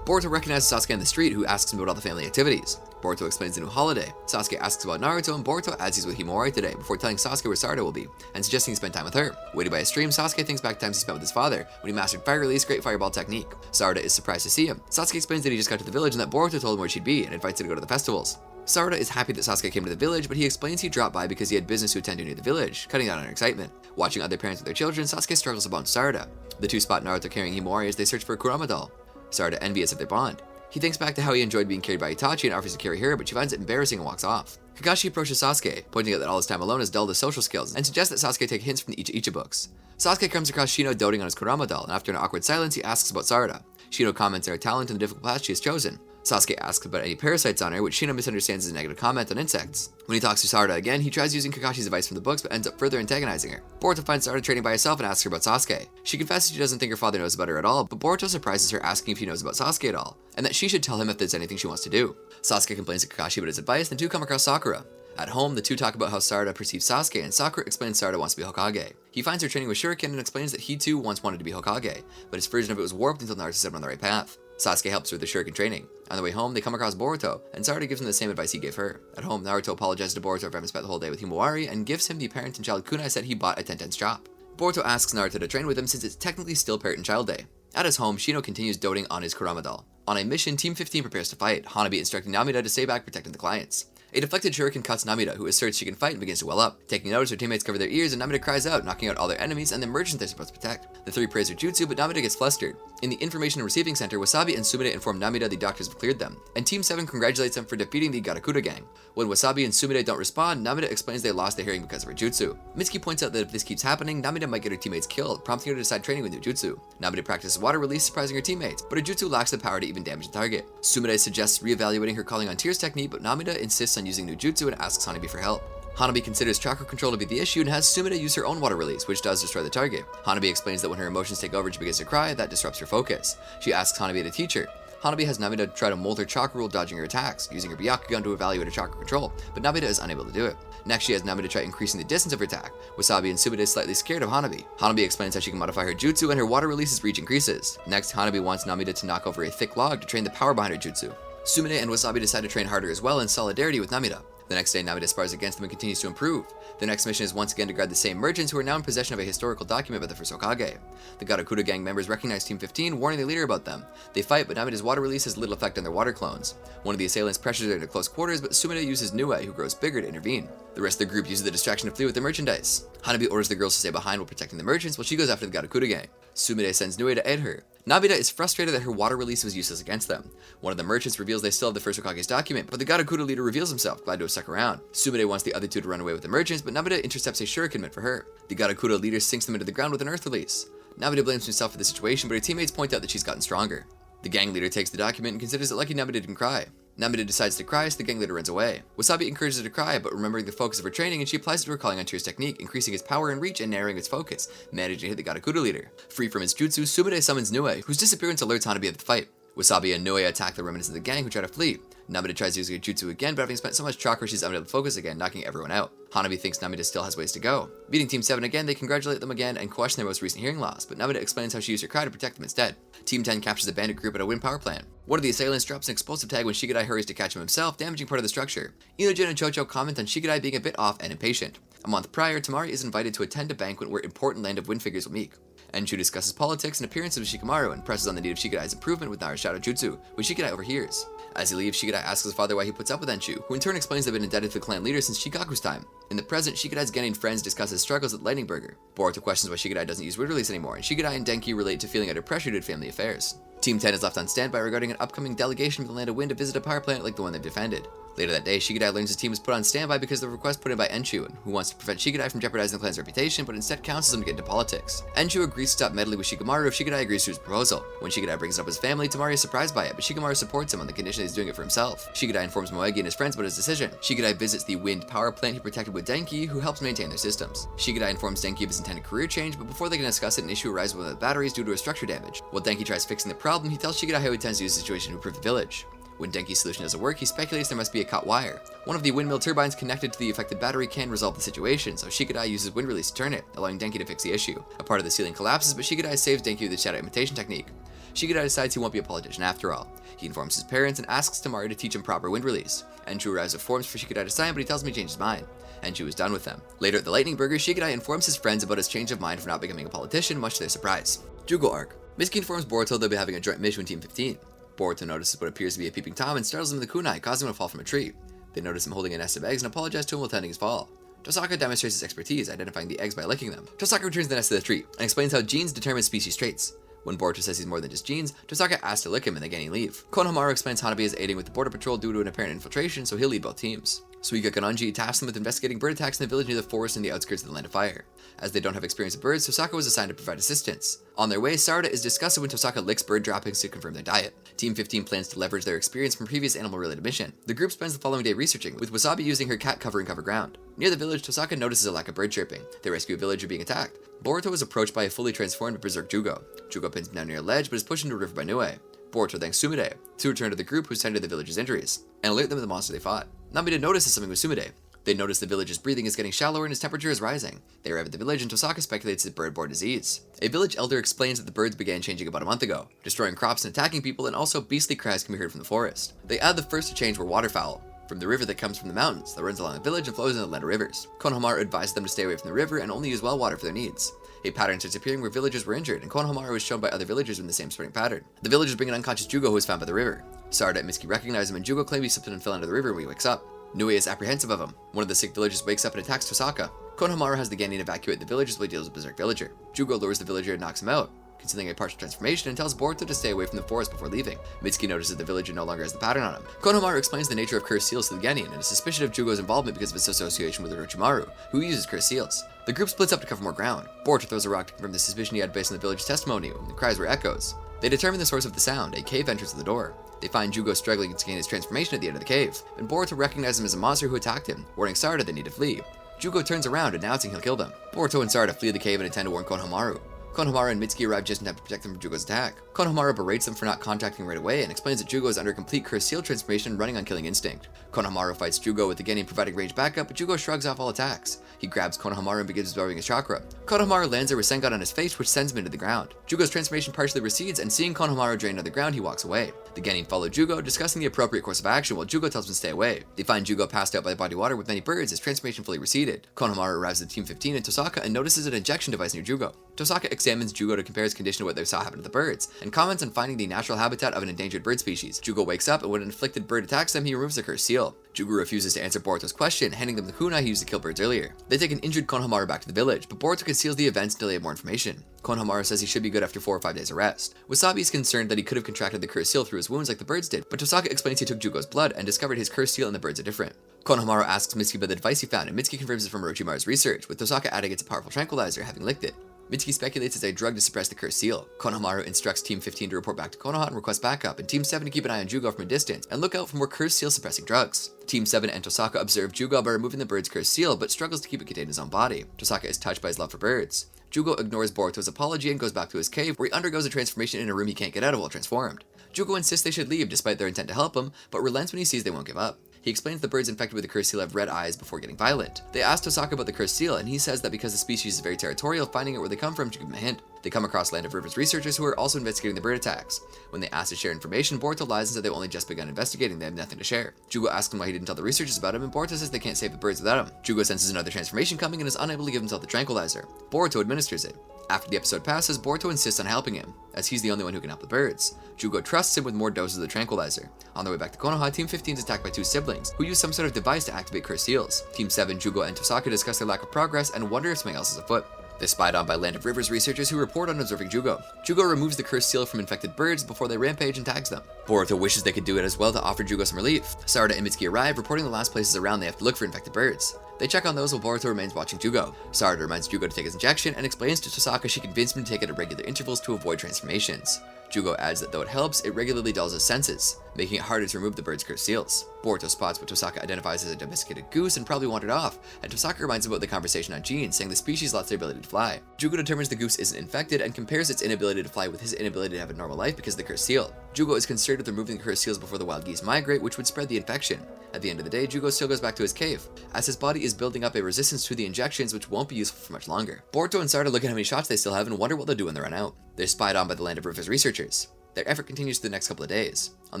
Boruto recognizes Sasuke on the street, who asks him about all the family activities. Boruto explains the new holiday. Sasuke asks about Naruto, and Boruto adds he's with Himawari today, before telling Sasuke where Sarada will be, and suggesting he spend time with her. Waiting by a stream, Sasuke thinks back to times he spent with his father, when he mastered Fire Release, Great Fireball technique. Sarada is surprised to see him. Sasuke explains that he just got to the village and that Boruto told him where she'd be, and invites her to go to the festivals. Sarada is happy that Sasuke came to the village, but he explains he dropped by because he had business to attend to near the village, cutting down on her excitement. Watching other parents with their children, Sasuke struggles to bond Sarada. The two spot Naruto carrying Himawari as they search for a Kurama doll. Sarada envious of their bond. He thinks back to how he enjoyed being carried by Itachi and offers to carry her, but she finds it embarrassing and walks off. Kakashi approaches Sasuke, pointing out that all his time alone has dulled his social skills, and suggests that Sasuke take hints from the Icha books. Sasuke comes across Shino doting on his Kurama doll, and after an awkward silence, he asks about Sarada. Shino comments on her talent and the difficult path she has chosen. Sasuke asks about any parasites on her, which Shino misunderstands as a negative comment on insects. When he talks to Sarada again, he tries using Kakashi's advice from the books, but ends up further antagonizing her. Boruto finds Sarada training by herself and asks her about Sasuke. She confesses she doesn't think her father knows about her at all, but Boruto surprises her asking if he knows about Sasuke at all, and that she should tell him if there's anything she wants to do. Sasuke complains to Kakashi about his advice, and the two come across Sakura. At home, the two talk about how Sarada perceives Sasuke, and Sakura explains Sarada wants to be Hokage. He finds her training with shuriken and explains that he too once wanted to be Hokage, but his version of it was warped until Naruto set him on the right path. Sasuke helps her with the shuriken training. On the way home, they come across Boruto, and Sarada gives him the same advice he gave her. At home, Naruto apologizes to Boruto for having spent the whole day with Himawari, and gives him the parent and child kunai set he bought at Tenten's shop. Boruto asks Naruto to train with him since it's technically still parent and child day. At his home, Shino continues doting on his Kurama doll. On a mission, Team 15 prepares to fight, Hanabi instructing Namida to stay back protecting the clients. A deflected shuriken cuts Namida, who asserts she can fight and begins to well up. Taking notice, her teammates cover their ears and Namida cries out, knocking out all their enemies and the merchants they're supposed to protect. The three praise her jutsu, but Namida gets flustered. In the Information and Receiving Center, Wasabi and Tsunade inform Namida the doctors have cleared them, and Team 7 congratulates them for defeating the Garakura gang. When Wasabi and Tsunade don't respond, Namida explains they lost their hearing because of her jutsu. Mitsuki points out that if this keeps happening, Namida might get her teammates killed, prompting her to decide training with new jutsu. Namida practices water release, surprising her teammates, but her jutsu lacks the power to even damage the target. Tsunade suggests re-evaluating her calling on tears technique, but Namida insists on using new jutsu and asks Hanabi for help. Hanabi considers chakra control to be the issue and has Tsunade use her own water release, which does destroy the target. Hanabi explains that when her emotions take over and she begins to cry, that disrupts her focus. She asks Hanabi to teach her. Hanabi has Namida try to mold her chakra rule, dodging her attacks, using her Byakuya Gang to evaluate her chakra control, but Namida is unable to do it. Next, she has Namida try increasing the distance of her attack. Wasabi and Tsunade is slightly scared of Hanabi. Hanabi explains how she can modify her jutsu and her water release's reach increases. Next, Hanabi wants Namida to knock over a thick log to train the power behind her jutsu. Tsunade and Wasabi decide to train harder as well in solidarity with Namida. The next day, Namida spars against them and continues to improve. The next mission is once again to guard the same merchants who are now in possession of a historical document by the First Hokage. The Garakura gang members recognize Team 15, warning the leader about them. They fight, but Namida's water release has little effect on their water clones. One of the assailants pressures her into close quarters, but Tsunade uses Nue, who grows bigger, to intervene. The rest of the group uses the distraction to flee with their merchandise. Hanabi orders the girls to stay behind while protecting the merchants, while she goes after the Garakura gang. Tsunade sends Nue to aid her. Namida is frustrated that her water release was useless against them. One of the merchants reveals they still have the First Hokage's document, but the Garakura leader reveals himself, glad to have stuck around. Tsunade wants the other two to run away with the merchants, but Namida intercepts a shuriken meant for her. The Garakura leader sinks them into the ground with an earth release. Namida blames himself for the situation, but her teammates point out that she's gotten stronger. The gang leader takes the document and considers it lucky Namida didn't cry. Namida decides to cry, so the gang leader runs away. Wasabi encourages her to cry, but remembering the focus of her training, and she applies it to her calling on tears technique, increasing its power and reach and narrowing its focus, managing to hit the Garakura leader. Free from his jutsu, Tsunade summons Nue, whose disappearance alerts Hanabi of the fight. Wasabi and Noe attack the remnants of the gang who try to flee. Namida tries to use her jutsu again, but having spent so much chakra, she's unable to focus again, knocking everyone out. Hanabi thinks Namida still has ways to go. Meeting Team 7 again, they congratulate them again and question their most recent hearing loss, but Namida explains how she used her cry to protect them instead. Team 10 captures the bandit group at a wind power plant. One of the assailants drops an explosive tag when Shigadai hurries to catch him himself, damaging part of the structure. Inojin and Chocho comment on Shigadai being a bit off and impatient. A month prior, Tamari is invited to attend a banquet where important land of wind figures will meet. Enshu discusses politics and appearances with Shikamaru and presses on the need of Shigadai's improvement with Nara's shadow jutsu, which Shigadai overhears. As he leaves, Shigadai asks his father why he puts up with Enshu, who in turn explains they've been indebted to the clan leader since Shikaku's time. In the present, Shigadai's Genin friends discuss his struggles at Lightning Burger. Boruto questions why Shigadai doesn't use word release anymore, and Shigadai and Denki relate to feeling under pressure due to family affairs. Team 10 is left on standby regarding an upcoming delegation from the Land of Wind to visit a power plant like the one they've defended. Later that day, Shigadai learns his team is put on standby because of the request put in by Enshu, who wants to prevent Shigadai from jeopardizing the clan's reputation, but instead counsels him to get into politics. Enshu agrees to stop meddling with Shikamaru if Shigadai agrees to his proposal. When Shigadai brings it up his family, Tamari is surprised by it, but Shikamaru supports him on the condition that he's doing it for himself. Shigadai informs Moegi and his friends about his decision. Shigadai visits the wind power plant he protected with Denki, who helps maintain their systems. Shigadai informs Denki of his intended career change, but before they can discuss it, an issue arises with the batteries due to a structure damage. While Denki tries fixing the problem, he tells Shigadai how he intends to use the situation to improve the village. When Denki's solution doesn't work, he speculates there must be a cut wire. One of the windmill turbines connected to the affected battery can resolve the situation, so Shigadai uses wind release to turn it, allowing Denki to fix the issue. A part of the ceiling collapses, but Shigadai saves Denki with the shadow imitation technique. Shigadai decides he won't be a politician after all. He informs his parents and asks Tamari to teach him proper wind release. Enshu arrives with forms for Shigadai to sign, but he tells him he changed his mind. Enshu is done with them. Later at the Lightning Burger, Shigadai informs his friends about his change of mind for not becoming a politician, much to their surprise. Jūgo Arc. Mizuki informs Boruto they'll be having a joint mission with Team 15. Boruto notices what appears to be a peeping Tom and startles him with a kunai, causing him to fall from a tree. They notice him holding a nest of eggs and apologize to him while tending his fall. Tosaka demonstrates his expertise, identifying the eggs by licking them. Tosaka returns the nest to the tree, and explains how genes determine species traits. When Boruto says he's more than just genes, Tosaka asks to lick him and the Genin leave. Konohamaru explains Hanabi is aiding with the border patrol due to an apparent infiltration, so he'll lead both teams. Suiga Kanonji tasks them with investigating bird attacks in the village near the forest and the outskirts of the Land of Fire. As they don't have experience with birds, Tosaka was assigned to provide assistance. On their way, Sarada is disgusted when Tosaka licks bird droppings to confirm their diet. Team 15 plans to leverage their experience from previous animal-related mission. The group spends the following day researching, with Wasabi using her cat covering cover ground. Near the village, Tosaka notices a lack of bird chirping. They rescue a villager being attacked. Boruto is approached by a fully transformed Berserk Jūgo. Jūgo pins him down near a ledge, but is pushed into a river by Noe. Boruto thanks Tsunade to return to the group who's tended to the village's injuries, and alert them of the monster they fought. Namida notices something with Tsunade. They notice the village's breathing is getting shallower and his temperature is rising. They arrive at the village and Tosaka speculates it's bird-borne disease. A village elder explains that the birds began changing about a month ago, destroying crops and attacking people, and also beastly cries can be heard from the forest. They add the first to change were waterfowl, from the river that comes from the mountains, that runs along the village and flows into the land of rivers. Konohamaru advises them to stay away from the river and only use well water for their needs. A pattern starts appearing where villagers were injured, and Konohamaru is shown by other villagers in the same spreading pattern. The villagers bring an unconscious Jūgo who is found by the river. Sarada and Mizuki recognize him, and Jūgo claims he slipped and fell into the river when he wakes up. Noe is apprehensive of him. One of the sick villagers wakes up and attacks Tosaka. Konohamaru has the Genin evacuate the villagers while he deals with Berserk Villager. Jūgo lures the villager and knocks him out, concealing a partial transformation, and tells Boruto to stay away from the forest before leaving. Mitsuki notices the villager no longer has the pattern on him. Konohamaru explains the nature of cursed seals to the Genin and is suspicious of Jūgo's involvement because of his association with Orochimaru, who uses cursed seals. The group splits up to cover more ground. Boruto throws a rock to confirm the suspicion he had based on the village's testimony, and the cries were echoes. They determine the source of the sound, a cave entrance to the door. They find Jūgo struggling to gain his transformation at the end of the cave, and Boruto recognizes him as a monster who attacked him, warning Sarada they need to flee. Jūgo turns around, announcing he'll kill them. Boruto and Sarada flee the cave and intend to warn Konohamaru. Konohamaru and Mitsuki arrive just in time to protect them from Jūgo's attack. Konohamaru berates them for not contacting right away and explains that Jūgo is under complete cursed seal transformation running on killing instinct. Konohamaru fights Jūgo with the Genin providing range backup, but Jūgo shrugs off all attacks. He grabs Konohamaru and begins absorbing his chakra. Konohamaru lands a Rasengan on his face, which sends him into the ground. Jūgo's transformation partially recedes, and seeing Konohamaru drained on the ground, he walks away. The Genin follow Jūgo, discussing the appropriate course of action while Jūgo tells him to stay away. They find Jūgo passed out by the body water with many birds, his transformation fully receded. Konohamaru arrives at Team 15 and Tosaka and notices an injection device near Jūgo. Tosaka examines Jūgo to compare his condition to what they saw happen to the birds, and comments on finding the natural habitat of an endangered bird species. Jūgo wakes up, and when an inflicted bird attacks them, he removes the cursed seal. Jūgo refuses to answer Boruto's question, handing them the kunai he used to kill birds earlier. They take an injured Konohamaru back to the village, but Boruto conceals the events until they have more information. Konohamaru says he should be good after 4 or 5 days of rest. Wasabi is concerned that he could have contracted the cursed seal through his wounds like the birds did, but Tosaka explains he took Jūgo's blood and discovered his cursed seal and the birds are different. Konohamaru asks Mitsuki about the device he found, and Mitsuki confirms it from Orochimaru's research, with Tosaka adding it's a powerful tranquilizer, having licked it. Mitsuki speculates it's a drug to suppress the cursed seal. Konohamaru instructs Team 15 to report back to Konoha and request backup, and Team 7 to keep an eye on Jūgo from a distance and look out for more cursed seal suppressing drugs. Team 7 and Tosaka observe Jūgo by removing the bird's cursed seal, but struggles to keep it contained in his own body. Tosaka is touched by his love for birds. Jūgo ignores Boruto's apology and goes back to his cave, where he undergoes a transformation in a room he can't get out of while transformed. Jūgo insists they should leave despite their intent to help him, but relents when he sees they won't give up. He explains the birds infected with the cursed seal have red eyes before getting violent. They ask Tosaka about the cursed seal, and he says that because the species is very territorial, finding out where they come from should give him a hint. They come across Land of Rivers researchers who are also investigating the bird attacks. When they ask to share information, Boruto lies and says they've only just begun investigating, they have nothing to share. Jūgo asks him why he didn't tell the researchers about him, and Boruto says they can't save the birds without him. Jūgo senses another transformation coming and is unable to give himself the tranquilizer. Boruto administers it. After the episode passes, Boruto insists on helping him, as he's the only one who can help the birds. Jūgo trusts him with more doses of the tranquilizer. On their way back to Konoha, Team 15 is attacked by two siblings, who use some sort of device to activate cursed seals. Team 7, Jūgo and Tosaka discuss their lack of progress and wonder if something else is afoot. They're spied on by Land of Rivers researchers who report on observing Jūgo. Jūgo removes the cursed seal from infected birds before they rampage and tags them. Boruto wishes they could do it as well to offer Jūgo some relief. Sarada and Mizuki arrive, reporting the last places around they have to look for infected birds. They check on those while Boruto remains watching Jūgo. Sarada reminds Jūgo to take his injection and explains to Tosaka she convinced him to take it at regular intervals to avoid transformations. Jūgo adds that though it helps, it regularly dulls his senses, making it harder to remove the bird's cursed seals. Boruto spots what Tosaka identifies as a domesticated goose and probably wandered off, and Tosaka reminds him about the conversation on Jean, saying the species lost their ability to fly. Jūgo determines the goose isn't infected and compares its inability to fly with his inability to have a normal life because of the cursed seal. Jūgo is concerned with removing the cursed seals before the wild geese migrate, which would spread the infection. At the end of the day, Jūgo still goes back to his cave, as his body is building up a resistance to the injections which won't be useful for much longer. Boruto and Sarada look at how many shots they still have and wonder what they'll do when they run out. They're spied on by the Land of Rivers researchers. Their effort continues for the next couple of days. On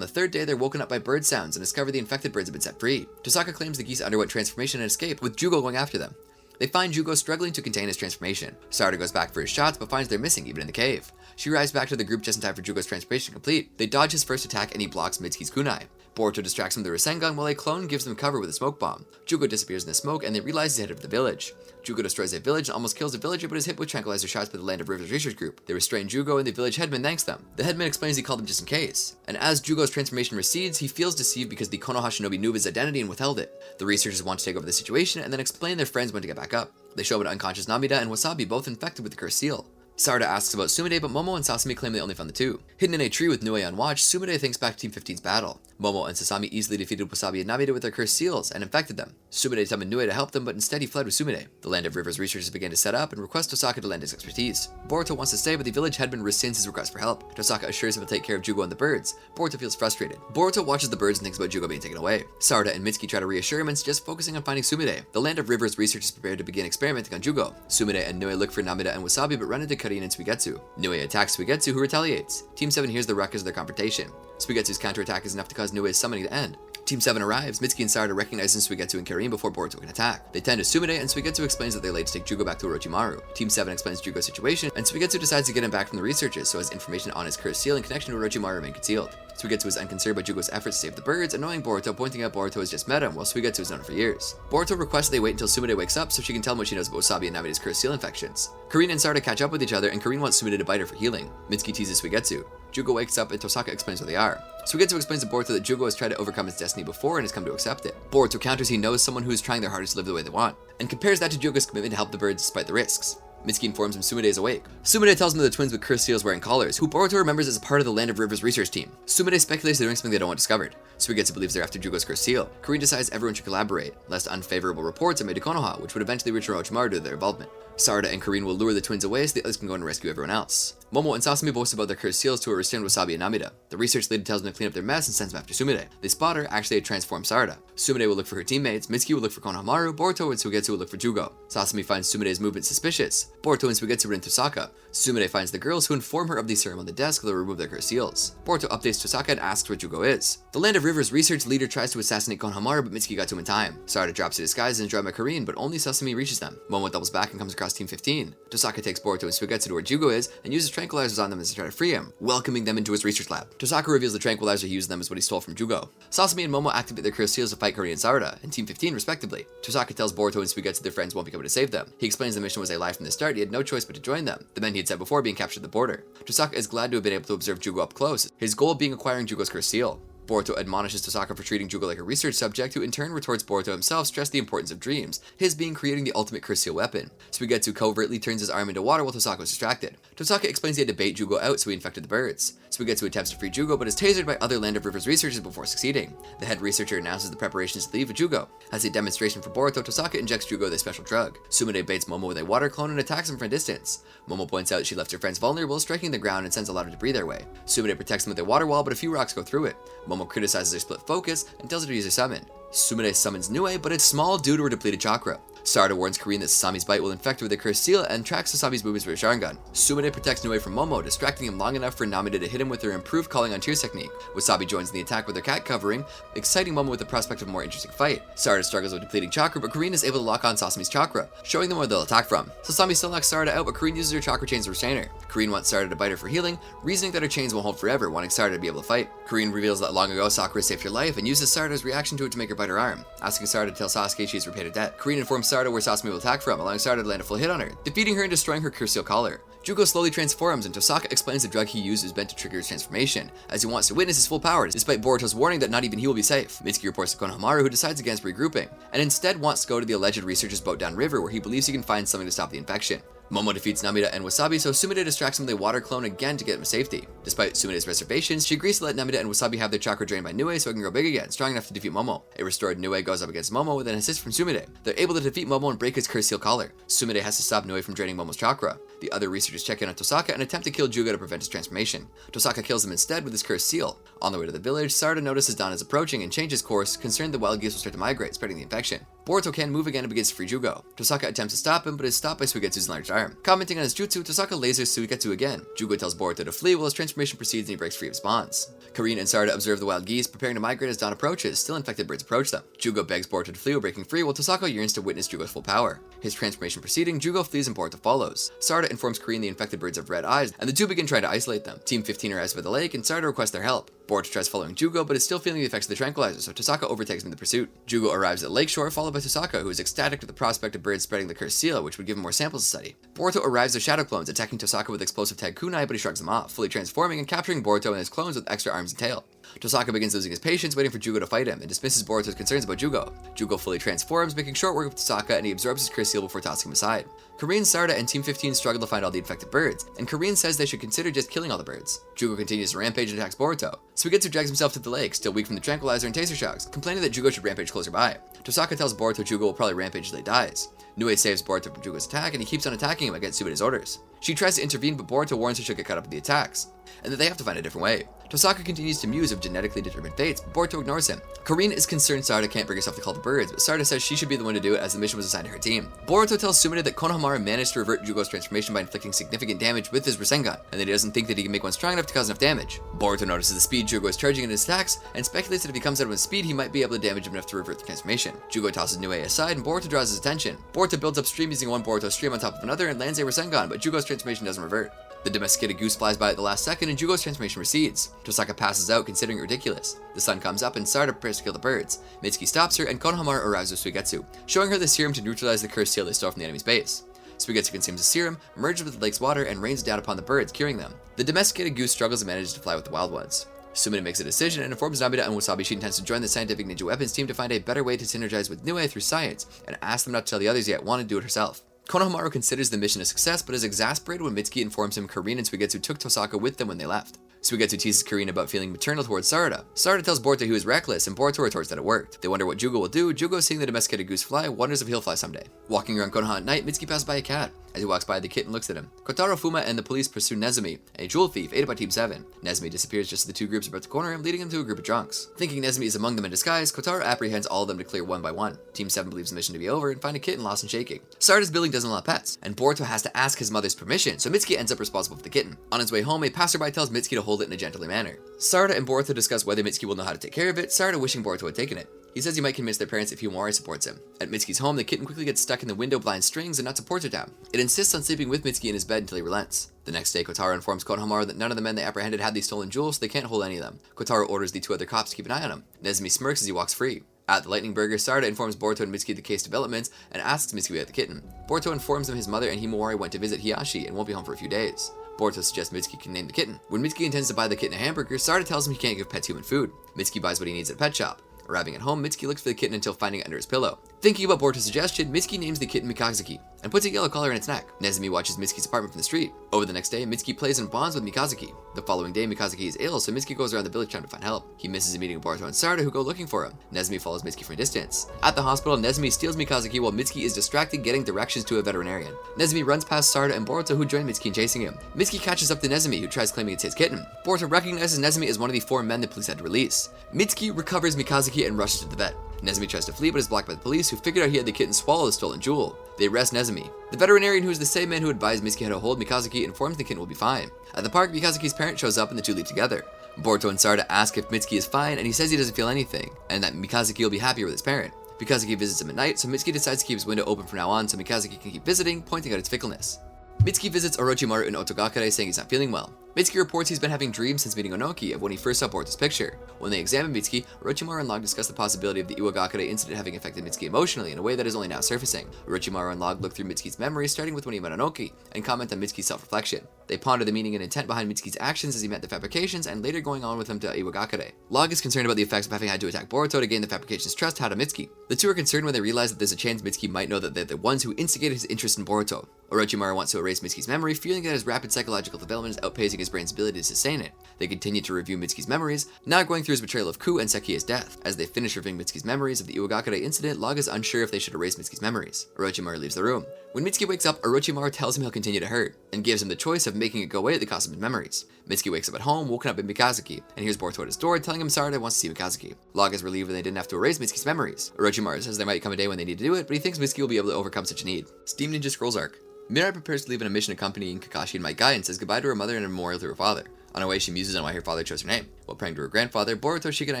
the third day, they're woken up by bird sounds and discover the infected birds have been set free. Tosaka claims the geese underwent transformation and escaped, with Jūgo going after them. They find Jūgo struggling to contain his transformation. Sarada goes back for his shots, but finds they're missing even in the cave. She arrives back to the group just in time for Jūgo's transformation to complete. They dodge his first attack and he blocks Mitsuki's kunai. Boruto distracts him with the Rasengan while a clone gives them cover with a smoke bomb. Jūgo disappears in the smoke and they realize he's headed for the village. Jūgo destroys a village and almost kills a villager but is hit with tranquilizer shots by the Land of Rivers research group. They restrain Jūgo and the village headman thanks them. The headman explains he called them just in case. And as Jūgo's transformation recedes, he feels deceived because the Konoha Shinobi knew his identity and withheld it. The researchers want to take over the situation and then explain their friends when to get back up. They show an unconscious Namida and Wasabi, both infected with the cursed seal. Sarada asks about Tsunade, but Momo and Sasami claim they only found the two. Hidden in a tree with Nue on watch, Tsunade thinks back to Team 15's battle. Momo and Sasami easily defeated Wasabi and Namida with their cursed seals and infected them. Tsunade summoned Nue to help them, but instead he fled with Tsunade. The Land of Rivers researchers begin to set up and request Tosaka to lend his expertise. Boruto wants to stay, but the village headman rescinds his request for help. Tosaka assures him he'll take care of Jūgo and the birds. Boruto feels frustrated. Boruto watches the birds and thinks about Jūgo being taken away. Sarada and Mitsuki try to reassure him and suggest focusing on finding Tsunade. The Land of Rivers researchers prepare to begin experimenting on Jūgo. Tsunade and Nue look for Namida and Wasabi, but run into Karin and Suigetsu. Nue attacks Suigetsu, who retaliates. Team 7 hears the ruckus of their confrontation. Suigetsu's counterattack is enough to cause Nue's summoning to end. Team 7 arrives, Mitsuki and Sarada recognizing Suigetsu and Karin before Boruto can attack. They tend to Tsunade, and Suigetsu explains that they're late to take Jūgo back to Orochimaru. Team 7 explains Jūgo's situation, and Suigetsu decides to get him back from the researchers so his information on his cursed seal and connection to Orochimaru remain concealed. Suigetsu is unconcerned by Jūgo's efforts to save the birds, annoying Boruto, pointing out Boruto has just met him, while Suigetsu has known him for years. Boruto requests they wait until Tsunade wakes up so she can tell him what she knows about Wasabi and Namida's cursed seal infections. Karin and Sarada catch up with each other, and Karin wants Tsunade to bite her for healing. Mitsuki teases Suigetsu. Jūgo wakes up and Tosaka explains where they are. Suigetsu explains to Boruto that Jūgo has tried to overcome his destiny before and has come to accept it. Boruto counters he knows someone who is trying their hardest to live the way they want, and compares that to Jūgo's commitment to help the birds despite the risks. Mitsuki informs him Tsunade is awake. Tsunade tells him that the twins with cursed seals wearing collars, who Boruto remembers as part of the Land of Rivers research team. Tsunade speculates they're doing something they don't want discovered. Suigetsu believes they're after Jūgo's cursed seal. Karin decides everyone should collaborate, lest unfavorable reports are made to Konoha, which would eventually reach Orochimaru due to their involvement. Sarada and Karin will lure the twins away so the others can go and rescue everyone else. Momo and Sasami boast about their cursed seals to a restrained Wasabi and Namida. The research leader tells them to clean up their mess and sends them after Tsunade. They spot her, actually a transformed Sarada. Tsunade will look for her teammates, Mitsuki will look for Konohamaru, Boruto and Suigetsu will look for Jūgo. Sasami finds Tsunade's movement suspicious. Boruto and Suigetsu run into Tosaka. Tsunade finds the girls who inform her of the serum on the desk they'll remove their cursed seals. Boruto updates Tosaka and asks where Jūgo is. The Land of Rivers research leader tries to assassinate Konohamaru, but Mitsuki got to him in time. Sarada drops her disguise and drives by Karin, but only Sasami reaches them. Momo doubles back and comes across Team 15. Tosaka takes Boruto and Suigetsu to where Jūgo is and uses tranquilizers on them as they try to free him, welcoming them into his research lab. Tosaka reveals the tranquilizer he used them as what he stole from Jūgo. Sasami and Momo activate their cursed seals to fight Karin and Sarada, and Team 15 respectively. Tosaka tells Boruto and Suigetsu their friends won't be coming to save them. He explains the mission was a lie from the start, he had no choice but to join them, the men he had sent before being captured at the border. Tosaka is glad to have been able to observe Jūgo up close, his goal being acquiring Jūgo's cursed seal. Boruto admonishes Tosaka for treating Jūgo like a research subject, who in turn retorts Boruto himself stressed the importance of dreams, his being creating the ultimate curse seal weapon. Suigetsu covertly turns his arm into water while Tosaka was distracted. Tosaka explains he had to bait Jūgo out so he infected the birds. Suigetsu attempts to free Jūgo but is tasered by other Land of Rivers researchers before succeeding. The head researcher announces the preparations to leave with Jūgo. As a demonstration for Boruto, Tosaka injects Jūgo with a special drug. Tsunade baits Momo with a water clone and attacks him from a distance. Momo points out she left her friends vulnerable, striking the ground and sends a lot of debris their way. Tsunade protects them with a water wall, but a few rocks go through it. Momo criticizes her split focus and tells her to use her summon. Tsunade summons Nue, but it's small due to her depleted chakra. Sarada warns Karin that Sasami's bite will infect her with a cursed seal and tracks Sasami's movements with her Sharingan. Tsunade protects Nue from Momo, distracting him long enough for Namida to hit him with her improved calling on tears technique. Wasabi joins in the attack with her cat covering, exciting Momo with the prospect of a more interesting fight. Sarada struggles with depleting chakra, but Karin is able to lock on Sasami's chakra, showing them where they'll attack from. Sasami still knocks Sarada out, but Karin uses her chakra chains to restrain her. Karin wants Sarada to bite her for healing, reasoning that her chains won't hold forever, wanting Sarada to be able to fight. Karin reveals that long ago Sakura saved her life and uses Sarada's reaction to it to make her bite her arm, asking Sarada to tell Sasuke she has repaid her debt. Karin informs Sarada where Sasami will attack from, allowing Sarada to land a full hit on her, defeating her and destroying her curse seal collar. Jūgo slowly transforms, and Tosaka explains the drug he used is meant to trigger his transformation, as he wants to witness his full power, despite Boruto's warning that not even he will be safe. Mitsuki reports to Konohamaru, who decides against regrouping, and instead wants to go to the alleged researcher's boat downriver, where he believes he can find something to stop the infection. Momo defeats Namida and Wasabi, so Tsunade distracts him with a water clone again to get him to safety. Despite Tsunade's reservations, she agrees to let Namida and Wasabi have their chakra drained by Nue so it can grow big again, strong enough to defeat Momo. A restored Nue goes up against Momo with an assist from Tsunade. They're able to defeat Momo and break his curse seal collar. Tsunade has to stop Nue from draining Momo's chakra. The other researchers check in on Tosaka and attempt to kill Jūgo to prevent his transformation. Tosaka kills him instead with his cursed seal. On the way to the village, Sarada notices Dawn is approaching and changes course, concerned the wild geese will start to migrate, spreading the infection. Boruto can move again and begins to free Jūgo. Tosaka attempts to stop him, but is stopped by Suigetsu's enlarged arm. Commenting on his jutsu, Tosaka lasers Suigetsu again. Jūgo tells Boruto to flee while his transformation proceeds and he breaks free of his bonds. Karin and Sarada observe the wild geese, preparing to migrate as Dawn approaches. Still infected birds approach them. Jūgo begs Boruto to flee while breaking free, while Tosaka yearns to witness Jūgo's full power. His transformation proceeding, Jūgo flees and Boruto follows. Sarada informs Karin the infected birds have red eyes, and the two begin trying to isolate them. Team 15 arrives by the lake, and Sarada requests their help. Boruto tries following Jūgo, but is still feeling the effects of the tranquilizer, so Tosaka overtakes him in the pursuit. Jūgo arrives at Lakeshore, followed by Tosaka, who is ecstatic with the prospect of birds spreading the cursed seal, which would give him more samples to study. Boruto arrives as shadow clones, attacking Tosaka with explosive tag kunai, but he shrugs them off, fully transforming and capturing Boruto and his clones with extra arms and tail. Tosaka begins losing his patience, waiting for Jūgo to fight him, and dismisses Boruto's concerns about Jūgo. Jūgo fully transforms, making short work of Tosaka, and he absorbs his cursed seal before tossing him aside. Karin, Sarada, and Team 15 struggle to find all the infected birds, and Karin says they should consider just killing all the birds. Jūgo continues to rampage and attacks Boruto. Suigetsu drags himself to the lake, still weak from the tranquilizer and taser shocks, complaining that Jūgo should rampage closer by. Tosaka tells Boruto Jūgo will probably rampage until he dies. Nue saves Boruto from Jūgo's attack, and he keeps on attacking him against Tsunade's orders. She tries to intervene, but Boruto warns her she'll get caught up in the attacks, and that they have to find a different way. Tosaka continues to muse of genetically determined fates, but Boruto ignores him. Karin is concerned Sarada can't bring herself to call the birds, but Sarada says she should be the one to do it as the mission was assigned to her team. Boruto tells Tsunade that Konohamaru managed to revert Jūgo's transformation by inflicting significant damage with his Rasengan, and that he doesn't think that he can make one strong enough to cause enough damage. Boruto notices the speed Jūgo is charging in his attacks, and speculates that if he comes out with speed, he might be able to damage him enough to revert the transformation. Jūgo tosses Nue aside, and Boruto draws his attention. Boruto builds up stream using one Boruto stream on top of another and lands a Rasengan, but Jūgo's transformation doesn't revert. The domesticated goose flies by at the last second, and Jūgo's transformation recedes. Tosaka passes out, considering it ridiculous. The sun comes up, and Sarada prepares to kill the birds. Mitsuki stops her, and Konohamaru arrives with Suigetsu, showing her the serum to neutralize the cursed seal they stole from the enemy's base. Suigetsu consumes the serum, merges with the lake's water, and rains down upon the birds, curing them. The domesticated goose struggles and manages to fly with the wild ones. Tsunade makes a decision and informs Namida and Wasabi she intends to join the scientific ninja weapons team to find a better way to synergize with Nue through science, and asks them not to tell the others yet, want to do it herself. Konohamaru considers the mission a success, but is exasperated when Mitsuki informs him Karin and Suigetsu took Tosaka with them when they left. Suigetsu teases Karin about feeling maternal towards Sarada. Sarada tells Boruto he was reckless, and Boruto retorts that it worked. They wonder what Jūgo will do. Jūgo, seeing the domesticated goose fly, wonders if he'll fly someday. Walking around Konoha at night, Mitsuki passes by a cat. As he walks by, the kitten looks at him. Kotaro, Fuma, and the police pursue Nezumi, a jewel thief aided by Team 7. Nezumi disappears just as the two groups are about to corner him, leading him to a group of drunks. Thinking Nezumi is among them in disguise, Kotaro apprehends all of them to clear one by one. Team 7 believes the mission to be over and find a kitten lost and shaking. Sarada's building doesn't allow pets, and Boruto has to ask his mother's permission, so Mitsuki ends up responsible for the kitten. On his way home, a passerby tells Mitsuki to hold it in a gentlemanly manner. Sarada and Boruto discuss whether Mitsuki will know how to take care of it, Sarada wishing Boruto had taken it. He says he might convince their parents if Himawari supports him. At Mitsuki's home, the kitten quickly gets stuck in the window blind strings and not supports her down. It insists on sleeping with Mitsuki in his bed until he relents. The next day, Kotaro informs Konohamaru that none of the men they apprehended had these stolen jewels, so they can't hold any of them. Kotaro orders the two other cops to keep an eye on him. Nezumi smirks as he walks free. At the Lightning Burger, Sarada informs Boruto and Mitsuki the case developments and asks Mitsuki about the kitten. Boruto informs him his mother and Himawari went to visit Hiyashi and won't be home for a few days. Boruto suggests Mitsuki can name the kitten. When Mitsuki intends to buy the kitten a hamburger, Sarada tells him he can't give pets human food. Mitsuki buys what he needs at a pet shop. Arriving at home, Mitsuki looks for the kitten until finding it under his pillow. Thinking about Boruto's suggestion, Mitsuki names the kitten Mikazuki and puts a yellow collar in its neck. Nezumi watches Mitsuki's apartment from the street. Over the next day, Mitsuki plays and bonds with Mikazuki. The following day, Mikazuki is ill, so Mitsuki goes around the village trying to find help. He misses a meeting with Boruto and Sarada, who go looking for him. Nezumi follows Mitsuki from a distance. At the hospital, Nezumi steals Mikazuki while Mitsuki is distracted getting directions to a veterinarian. Nezumi runs past Sarada and Boruto, who join Mitsuki in chasing him. Mitsuki catches up to Nezumi, who tries claiming it's his kitten. Boruto recognizes Nezumi as one of the 4 men the police had to release. Mitsuki recovers Mikazuki and rushes to the vet. Nezumi tries to flee but is blocked by the police, who figured out he had the kitten swallow the stolen jewel. They arrest Nezumi. The veterinarian, who is the same man who advised Mitsuki how to hold Mikazuki, informs the kitten will be fine. At the park, Mikazuki's parent shows up and the two leave together. Boruto and Sarada ask if Mitsuki is fine, and he says he doesn't feel anything, and that Mikazuki will be happier with his parent. Mikazuki visits him at night, so Mitsuki decides to keep his window open from now on so Mikazuki can keep visiting, pointing out its fickleness. Mitsuki visits Orochimaru in Otogakure, saying he's not feeling well. Mitsuki reports he's been having dreams since meeting Onoki of when he first saw Boruto's picture. When they examine Mitsuki, Orochimaru and Log discuss the possibility of the Iwagakure incident having affected Mitsuki emotionally in a way that is only now surfacing. Orochimaru and Log look through Mitsuki's memories, starting with when he met Onoki, and comment on Mitsuki's self-reflection. They ponder the meaning and intent behind Mitsuki's actions as he met the fabrications, and later going on with him to Iwagakure. Log is concerned about the effects of having had to attack Boruto to gain the fabrication's trust out of Mitsuki. The two are concerned when they realize that there's a chance Mitsuki might know that they're the ones who instigated his interest in Boruto. Orochimaru wants to erase Mitsuki's memory, feeling that his rapid psychological development is outpacing his brain's ability to sustain it. They continue to review Mitsuki's memories, now going through his betrayal of Ku and Sekie's death. As they finish reviewing Mitsuki's memories of the Iwagakure incident, Log is unsure if they should erase Mitsuki's memories. Orochimaru leaves the room. When Mitsuki wakes up, Orochimaru tells him he'll continue to hurt, and gives him the choice of making it go away at the cost of his memories. Mitsuki wakes up at home, woken up in Mikazuki, and hears Boruto at his door telling him Sarada wants to see Mikazuki. Log is relieved when they didn't have to erase Mitsuki's memories. Orochimaru says there might come a day when they need to do it, but he thinks Mitsuki will be able to overcome such a need. Steam Ninja Scrolls Arc. Mirai prepares to leave on a mission accompanying Kakashi and Might Guy and says goodbye to her mother and a memorial to her father. On her way, she muses on why her father chose her name. While praying to her grandfather, Boruto, Shikamaru,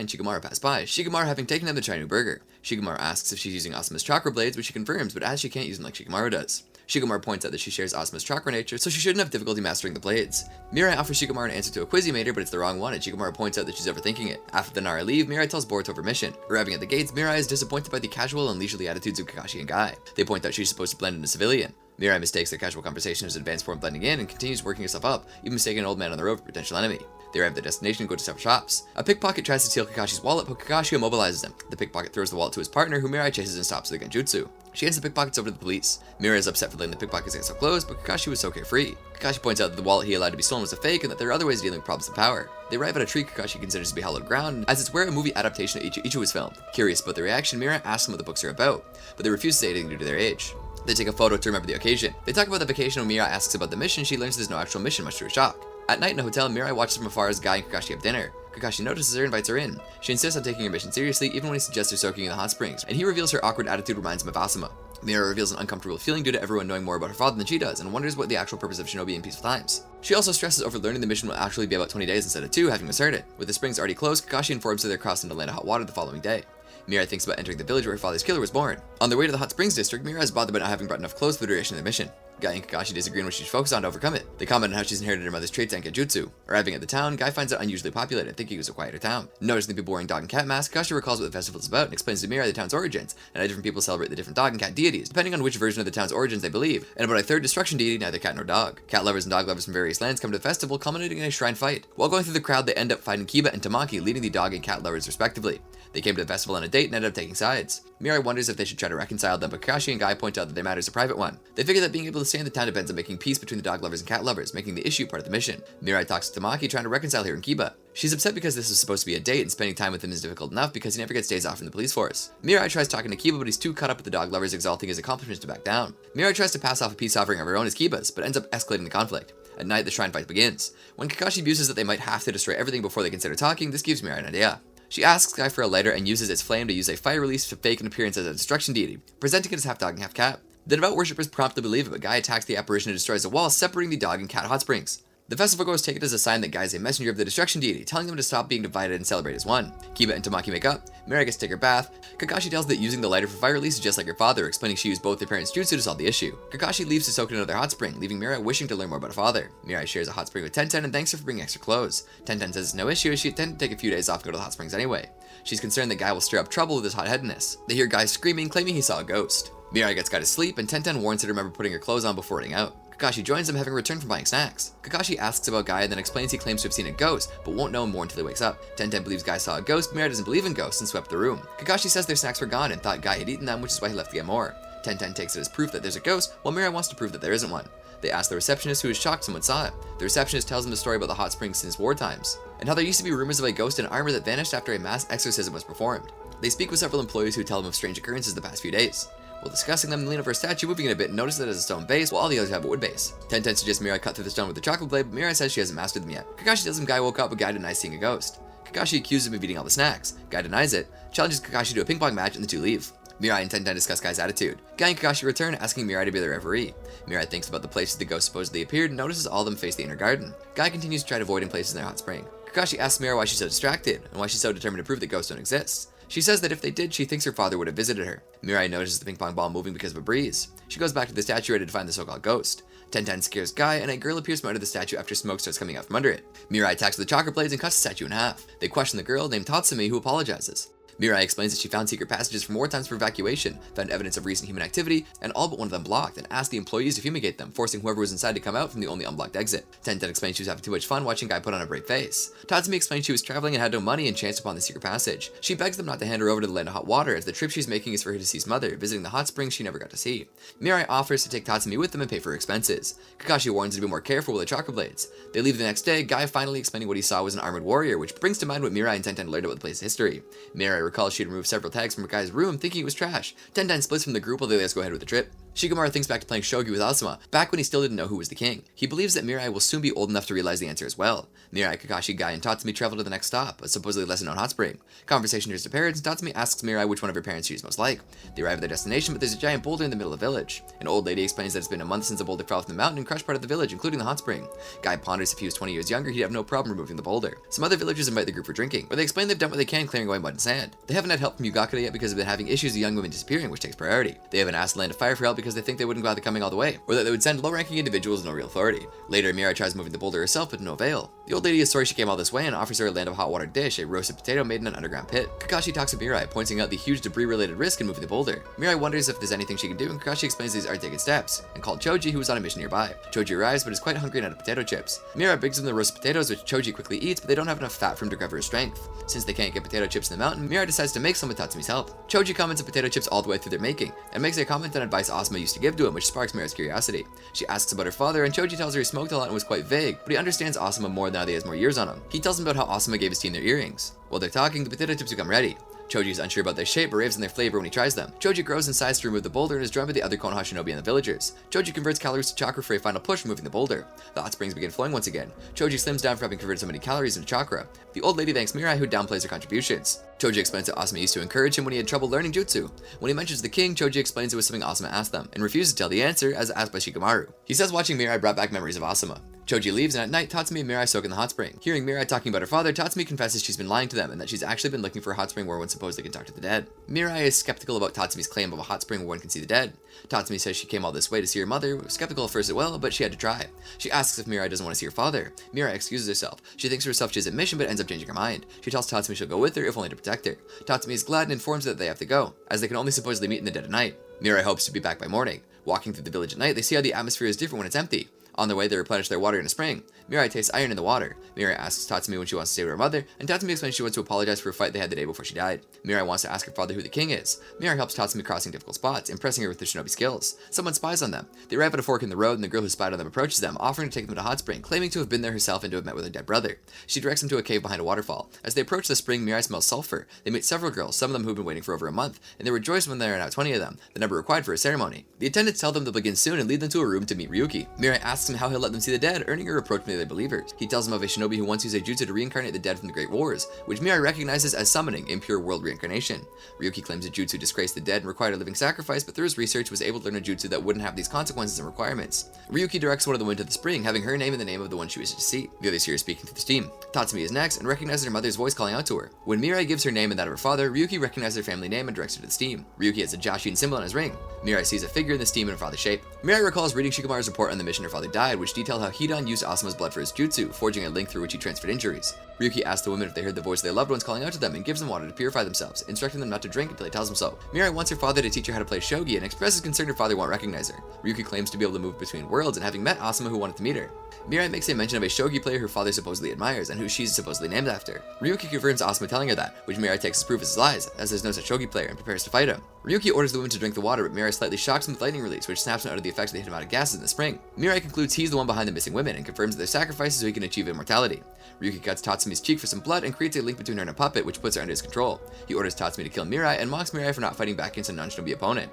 and Shikamaru pass by, Shikamaru having taken them to try a new burger. Shikamaru asks if she's using Asuma's chakra blades, which she confirms, but adds she can't use them like Shikamaru does. Shikamaru points out that she shares Asuma's chakra nature, so she shouldn't have difficulty mastering the blades. Mirai offers Shikamaru an answer to a quiz he made her, but it's the wrong one, and Shikamaru points out that she's overthinking it. After the Nara leave, Mirai tells Boruto of her mission. Arriving at the gates, Mirai is disappointed by the casual and leisurely attitudes of Kakashi and Guy. They point out she's supposed to blend in a civilian. Mirai mistakes their casual conversation as an advanced form of blending in and continues working herself up, even mistaking an old man on the road for a potential enemy. They arrive at their destination and go to several shops. A pickpocket tries to steal Kakashi's wallet, but Kakashi immobilizes him. The pickpocket throws the wallet to his partner, who Mirai chases and stops with a genjutsu. She hands the pickpockets over to the police. Mirai is upset for letting the pickpockets get so close, but Kakashi was so carefree. Kakashi points out that the wallet he allowed to be stolen was a fake, and that there are other ways of dealing with problems of power. They arrive at a tree Kakashi considers to be hallowed ground, as it's where a movie adaptation of Ichigo was filmed. Curious about the reaction, Mirai asks them what the books are about, but they refuse to say anything due to their age. They take a photo to remember the occasion. They talk about the vacation. When Mirai asks about the mission, she learns there's no actual mission, much to her shock. At night in a hotel, Mirai watches from afar as Guy and Kakashi have dinner. Kakashi notices her and invites her in. She insists on taking her mission seriously, even when he suggests her soaking in the hot springs, and he reveals her awkward attitude reminds him of Asuma. Mirai reveals an uncomfortable feeling due to everyone knowing more about her father than she does, and wonders what the actual purpose of Shinobi in peaceful times. She also stresses over learning the mission will actually be about 20 days instead of 2, having misheard it. With the springs already closed, Kakashi informs her they're crossing the land of hot water the following day. Mirai thinks about entering the village where her father's killer was born. On their way to the hot springs district, Mirai is bothered about not having brought enough clothes for the duration of the mission. Guy and Kakashi disagree on what she should focus on to overcome it. They comment on how she's inherited her mother's traits and genjutsu. Arriving at the town, Guy finds it unusually populated, thinking it was a quieter town. Noticing the people wearing dog and cat masks, Kakashi recalls what the festival is about and explains to Mirai the town's origins, and how different people celebrate the different dog and cat deities, depending on which version of the town's origins they believe, and about a third destruction deity, neither cat nor dog. Cat lovers and dog lovers from various lands come to the festival, culminating in a shrine fight. While going through the crowd, they end up fighting Kiba and Tamaki, leading the dog and cat lovers respectively. They came to the festival on a date and ended up taking sides. Mirai wonders if they should try to reconcile them, but Kakashi and Guy point out that their matter is a private one. They figure that being able to stay in the town depends on making peace between the dog lovers and cat lovers, making the issue part of the mission. Mirai talks to Tamaki, trying to reconcile her and Kiba. She's upset because this is supposed to be a date, and spending time with him is difficult enough because he never gets days off from the police force. Mirai tries talking to Kiba, but he's too caught up with the dog lovers exalting his accomplishments to back down. Mirai tries to pass off a peace offering of her own as Kiba's, but ends up escalating the conflict. At night, the shrine fight begins. When Kakashi muses that they might have to destroy everything before they consider talking, this gives Mirai an idea. She asks Guy for a lighter and uses its flame to use a fire release to fake an appearance as a destruction deity, presenting it as half dog and half cat. The devout worshippers promptly believe it, but Guy attacks the apparition and destroys the wall, separating the dog and cat hot springs. The festival goers take it as a sign that Guy is a messenger of the destruction deity, telling them to stop being divided and celebrate as one. Kiba and Tamaki make up. Mirai gets to take her bath. Kakashi tells that using the lighter for fire release is just like her father, explaining she used both their parents' jutsu to solve the issue. Kakashi leaves to soak in another hot spring, leaving Mirai wishing to learn more about her father. Mirai shares a hot spring with Tenten and thanks her for bringing extra clothes. Tenten says it's no issue as she intended to take a few days off and go to the hot springs anyway. She's concerned that Guy will stir up trouble with his hot-headedness. They hear Guy screaming, claiming he saw a ghost. Mirai gets Guy to sleep, and Tenten warns her to remember putting her clothes on before running out. Kakashi joins them, having returned from buying snacks. Kakashi asks about Guy and then explains he claims to have seen a ghost, but won't know more until he wakes up. Tenten believes Guy saw a ghost, Mirai doesn't believe in ghosts and swept the room. Kakashi says their snacks were gone and thought Guy had eaten them, which is why he left to get more. Tenten takes it as proof that there's a ghost, while Mirai wants to prove that there isn't one. They ask the receptionist, who is shocked someone saw it. The receptionist tells them the story about the hot springs since war times, and how there used to be rumors of a ghost in armor that vanished after a mass exorcism was performed. They speak with several employees who tell them of strange occurrences the past few days. While discussing them, they lean over a statue, moving it a bit, and notice that it has a stone base, while all the others have a wood base. Tenten suggests Mirai cut through the stone with the chocolate blade, but Mirai says she hasn't mastered them yet. Kakashi tells him Guy woke up, but Guy denies seeing a ghost. Kakashi accuses him of eating all the snacks. Guy denies it, challenges Kakashi to a ping pong match, and the two leave. Mirai and Tenten discuss Guy's attitude. Guy and Kakashi return, asking Mirai to be their referee. Mirai thinks about the places the ghost supposedly appeared and notices all of them face the inner garden. Guy continues to try avoiding places in their hot spring. Kakashi asks Mirai why she's so distracted, and why she's so determined to prove that ghosts don't exist. She says that if they did, she thinks her father would have visited her. Mirai notices the ping pong ball moving because of a breeze. She goes back to the statue ready to find the so-called ghost. Tenten scares Guy, and a girl appears from under the statue after smoke starts coming out from under it. Mirai attacks with the chocolate blades and cuts the statue in half. They question the girl, named Tatsumi, who apologizes. Mirai explains that she found secret passages from war times for evacuation, found evidence of recent human activity, and all but one of them blocked, and asked the employees to fumigate them, forcing whoever was inside to come out from the only unblocked exit. Tenten explains she was having too much fun watching Guy put on a brave face. Tatsumi explains she was traveling and had no money and chanced upon the secret passage. She begs them not to hand her over to the land of hot water, as the trip she's making is for her deceased mother, visiting the hot springs she never got to see. Mirai offers to take Tatsumi with them and pay for her expenses. Kakashi warns her to be more careful with the chocolate blades. They leave the next day, Guy finally explaining what he saw was an armored warrior, which brings to mind what Mirai and Tenten learned about the place's history. Mirai recalls she had removed several tags from Guy's room, thinking it was trash. Tenten splits from the group while they let us go ahead with the trip. Shikamaru thinks back to playing shogi with Asuma, back when he still didn't know who was the king. He believes that Mirai will soon be old enough to realize the answer as well. Mirai, Kakashi, Guy, and Tatsumi travel to the next stop, a supposedly lesser-known hot spring. Conversation turns to parents, and Tatsumi asks Mirai which one of her parents she's most like. They arrive at their destination, but there's a giant boulder in the middle of the village. An old lady explains that it's been a month since a boulder fell from the mountain and crushed part of the village, including the hot spring. Guy ponders if he was 20 years younger, he'd have no problem removing the boulder. Some other villagers invite the group for drinking, where they explain they've done what they can clearing away mud and sand. They haven't had help from Yugakure yet because they've been having issues with young women disappearing, which takes priority. They haven't asked the Land of Fire for help because they think they wouldn't bother coming all the way, or that they would send low-ranking individuals with no real authority. Later, Mirai tries moving the boulder herself, but to no avail. The old lady is sorry she came all this way and offers her a Land of Hot Water dish, a roasted potato made in an underground pit. Kakashi talks to Mirai, pointing out the huge debris-related risk in moving the boulder. Mirai wonders if there's anything she can do, and Kakashi explains these aren't taken steps, and called Choji, who was on a mission nearby. Choji arrives, but is quite hungry and out of potato chips. Mirai brings him the roasted potatoes, which Choji quickly eats, but they don't have enough fat for him to recover his strength. Since they can't get potato chips in the mountain, Mirai decides to make some with Tatsumi's help. Choji comments on potato chips all the way through their making, and makes a comment on advice Asuma used to give to him, which sparks Mirai's curiosity. She asks about her father, and Choji tells her he smoked a lot and was quite vague, but he understands Asuma more now that he has more years on him. He tells him about how Asuma gave his team their earrings. While they're talking, the potato chips become ready. Choji is unsure about their shape, but raves in their flavor when he tries them. Choji grows in size to remove the boulder and is joined by the other Konoha Shinobi and the villagers. Choji converts calories to chakra for a final push, removing the boulder. The hot springs begin flowing once again. Choji slims down for having converted so many calories into chakra. The old lady thanks Mirai, who downplays her contributions. Choji explains that Asuma used to encourage him when he had trouble learning jutsu. When he mentions the king, Choji explains it was something Asuma asked them, and refuses to tell the answer, as asked by Shikamaru. He says watching Mirai brought back memories of Asuma. Choji leaves, and at night, Tatsumi and Mirai soak in the hot spring. Hearing Mirai talking about her father, Tatsumi confesses she's been lying to them, and that she's actually been looking for a hot spring where one supposedly can talk to the dead. Mirai is skeptical about Tatsumi's claim of a hot spring where one can see the dead. Tatsumi says she came all this way to see her mother, skeptical at first as well, but she had to try. She asks if Mirai doesn't want to see her father. Mirai excuses herself. She thinks herself she's a mission, but ends up changing her mind. She tells Tatsumi she'll go with her, if only to protect her. Tatsumi is glad and informs her that they have to go, as they can only supposedly meet in the dead of night. Mirai hopes to be back by morning. Walking through the village at night, they see how the atmosphere is different when it's empty. On their way, they replenish their water in a spring. Mirai tastes iron in the water. Mirai asks Tatsumi when she wants to stay with her mother, and Tatsumi explains she wants to apologize for a fight they had the day before she died. Mirai wants to ask her father who the king is. Mirai helps Tatsumi crossing difficult spots, impressing her with her shinobi skills. Someone spies on them. They arrive at a fork in the road, and the girl who spied on them approaches them, offering to take them to a hot spring, claiming to have been there herself and to have met with her dead brother. She directs them to a cave behind a waterfall. As they approach the spring, Mirai smells sulfur. They meet several girls, some of them who've been waiting for over a month, and they rejoice when there are now 20 of them, the number required for a ceremony. The attendants tell them they'll begin soon and lead them to a room to meet Ryuki. Mirai asks him how he'll let them see the dead, earning a reproach from the other believers. He tells them of a shinobi who once used a jutsu to reincarnate the dead from the Great Wars, which Mirai recognizes as summoning, impure world reincarnation. Ryuki claims a jutsu disgraced the dead and required a living sacrifice, but through his research was able to learn a jutsu that wouldn't have these consequences and requirements. Ryuki directs one of them into the spring, having her name in the name of the one she wishes to see. The others hear her speaking through the steam. Tatsumi is next and recognizes her mother's voice calling out to her. When Mirai gives her name and that of her father, Ryuki recognizes her family name and directs her to the steam. Ryuki has a Jashin symbol on his ring. Mirai sees a figure in the steam in her father's shape. Mirai recalls reading Shikamaru's report on the mission her father died, which detailed how Hidan used Asuma's blood for his jutsu, forging a link through which he transferred injuries. Ryuki asks the women if they heard the voice of their loved ones calling out to them and gives them water to purify themselves, instructing them not to drink until he tells them so. Mirai wants her father to teach her how to play shogi and expresses concern her father won't recognize her. Ryuki claims to be able to move between worlds and having met Asuma who wanted to meet her. Mirai makes a mention of a shogi player her father supposedly admires and who she's supposedly named after. Ryuki confirms Asuma telling her that, which Mirai takes as proof as lies, as there's no such shogi player and prepares to fight him. Ryuki orders the women to drink the water, but Mirai slightly shocks them with lightning release, which snaps them out of the effects of the hypnotic gases in the spring. Mirai concludes he's the one behind the missing women and confirms that their sacrifices so he can achieve immortality. Ryuki cuts Tatsumi's cheek for some blood and creates a link between her and a puppet, which puts her under his control. He orders Tatsumi to kill Mirai and mocks Mirai for not fighting back against a non-shinobi opponent.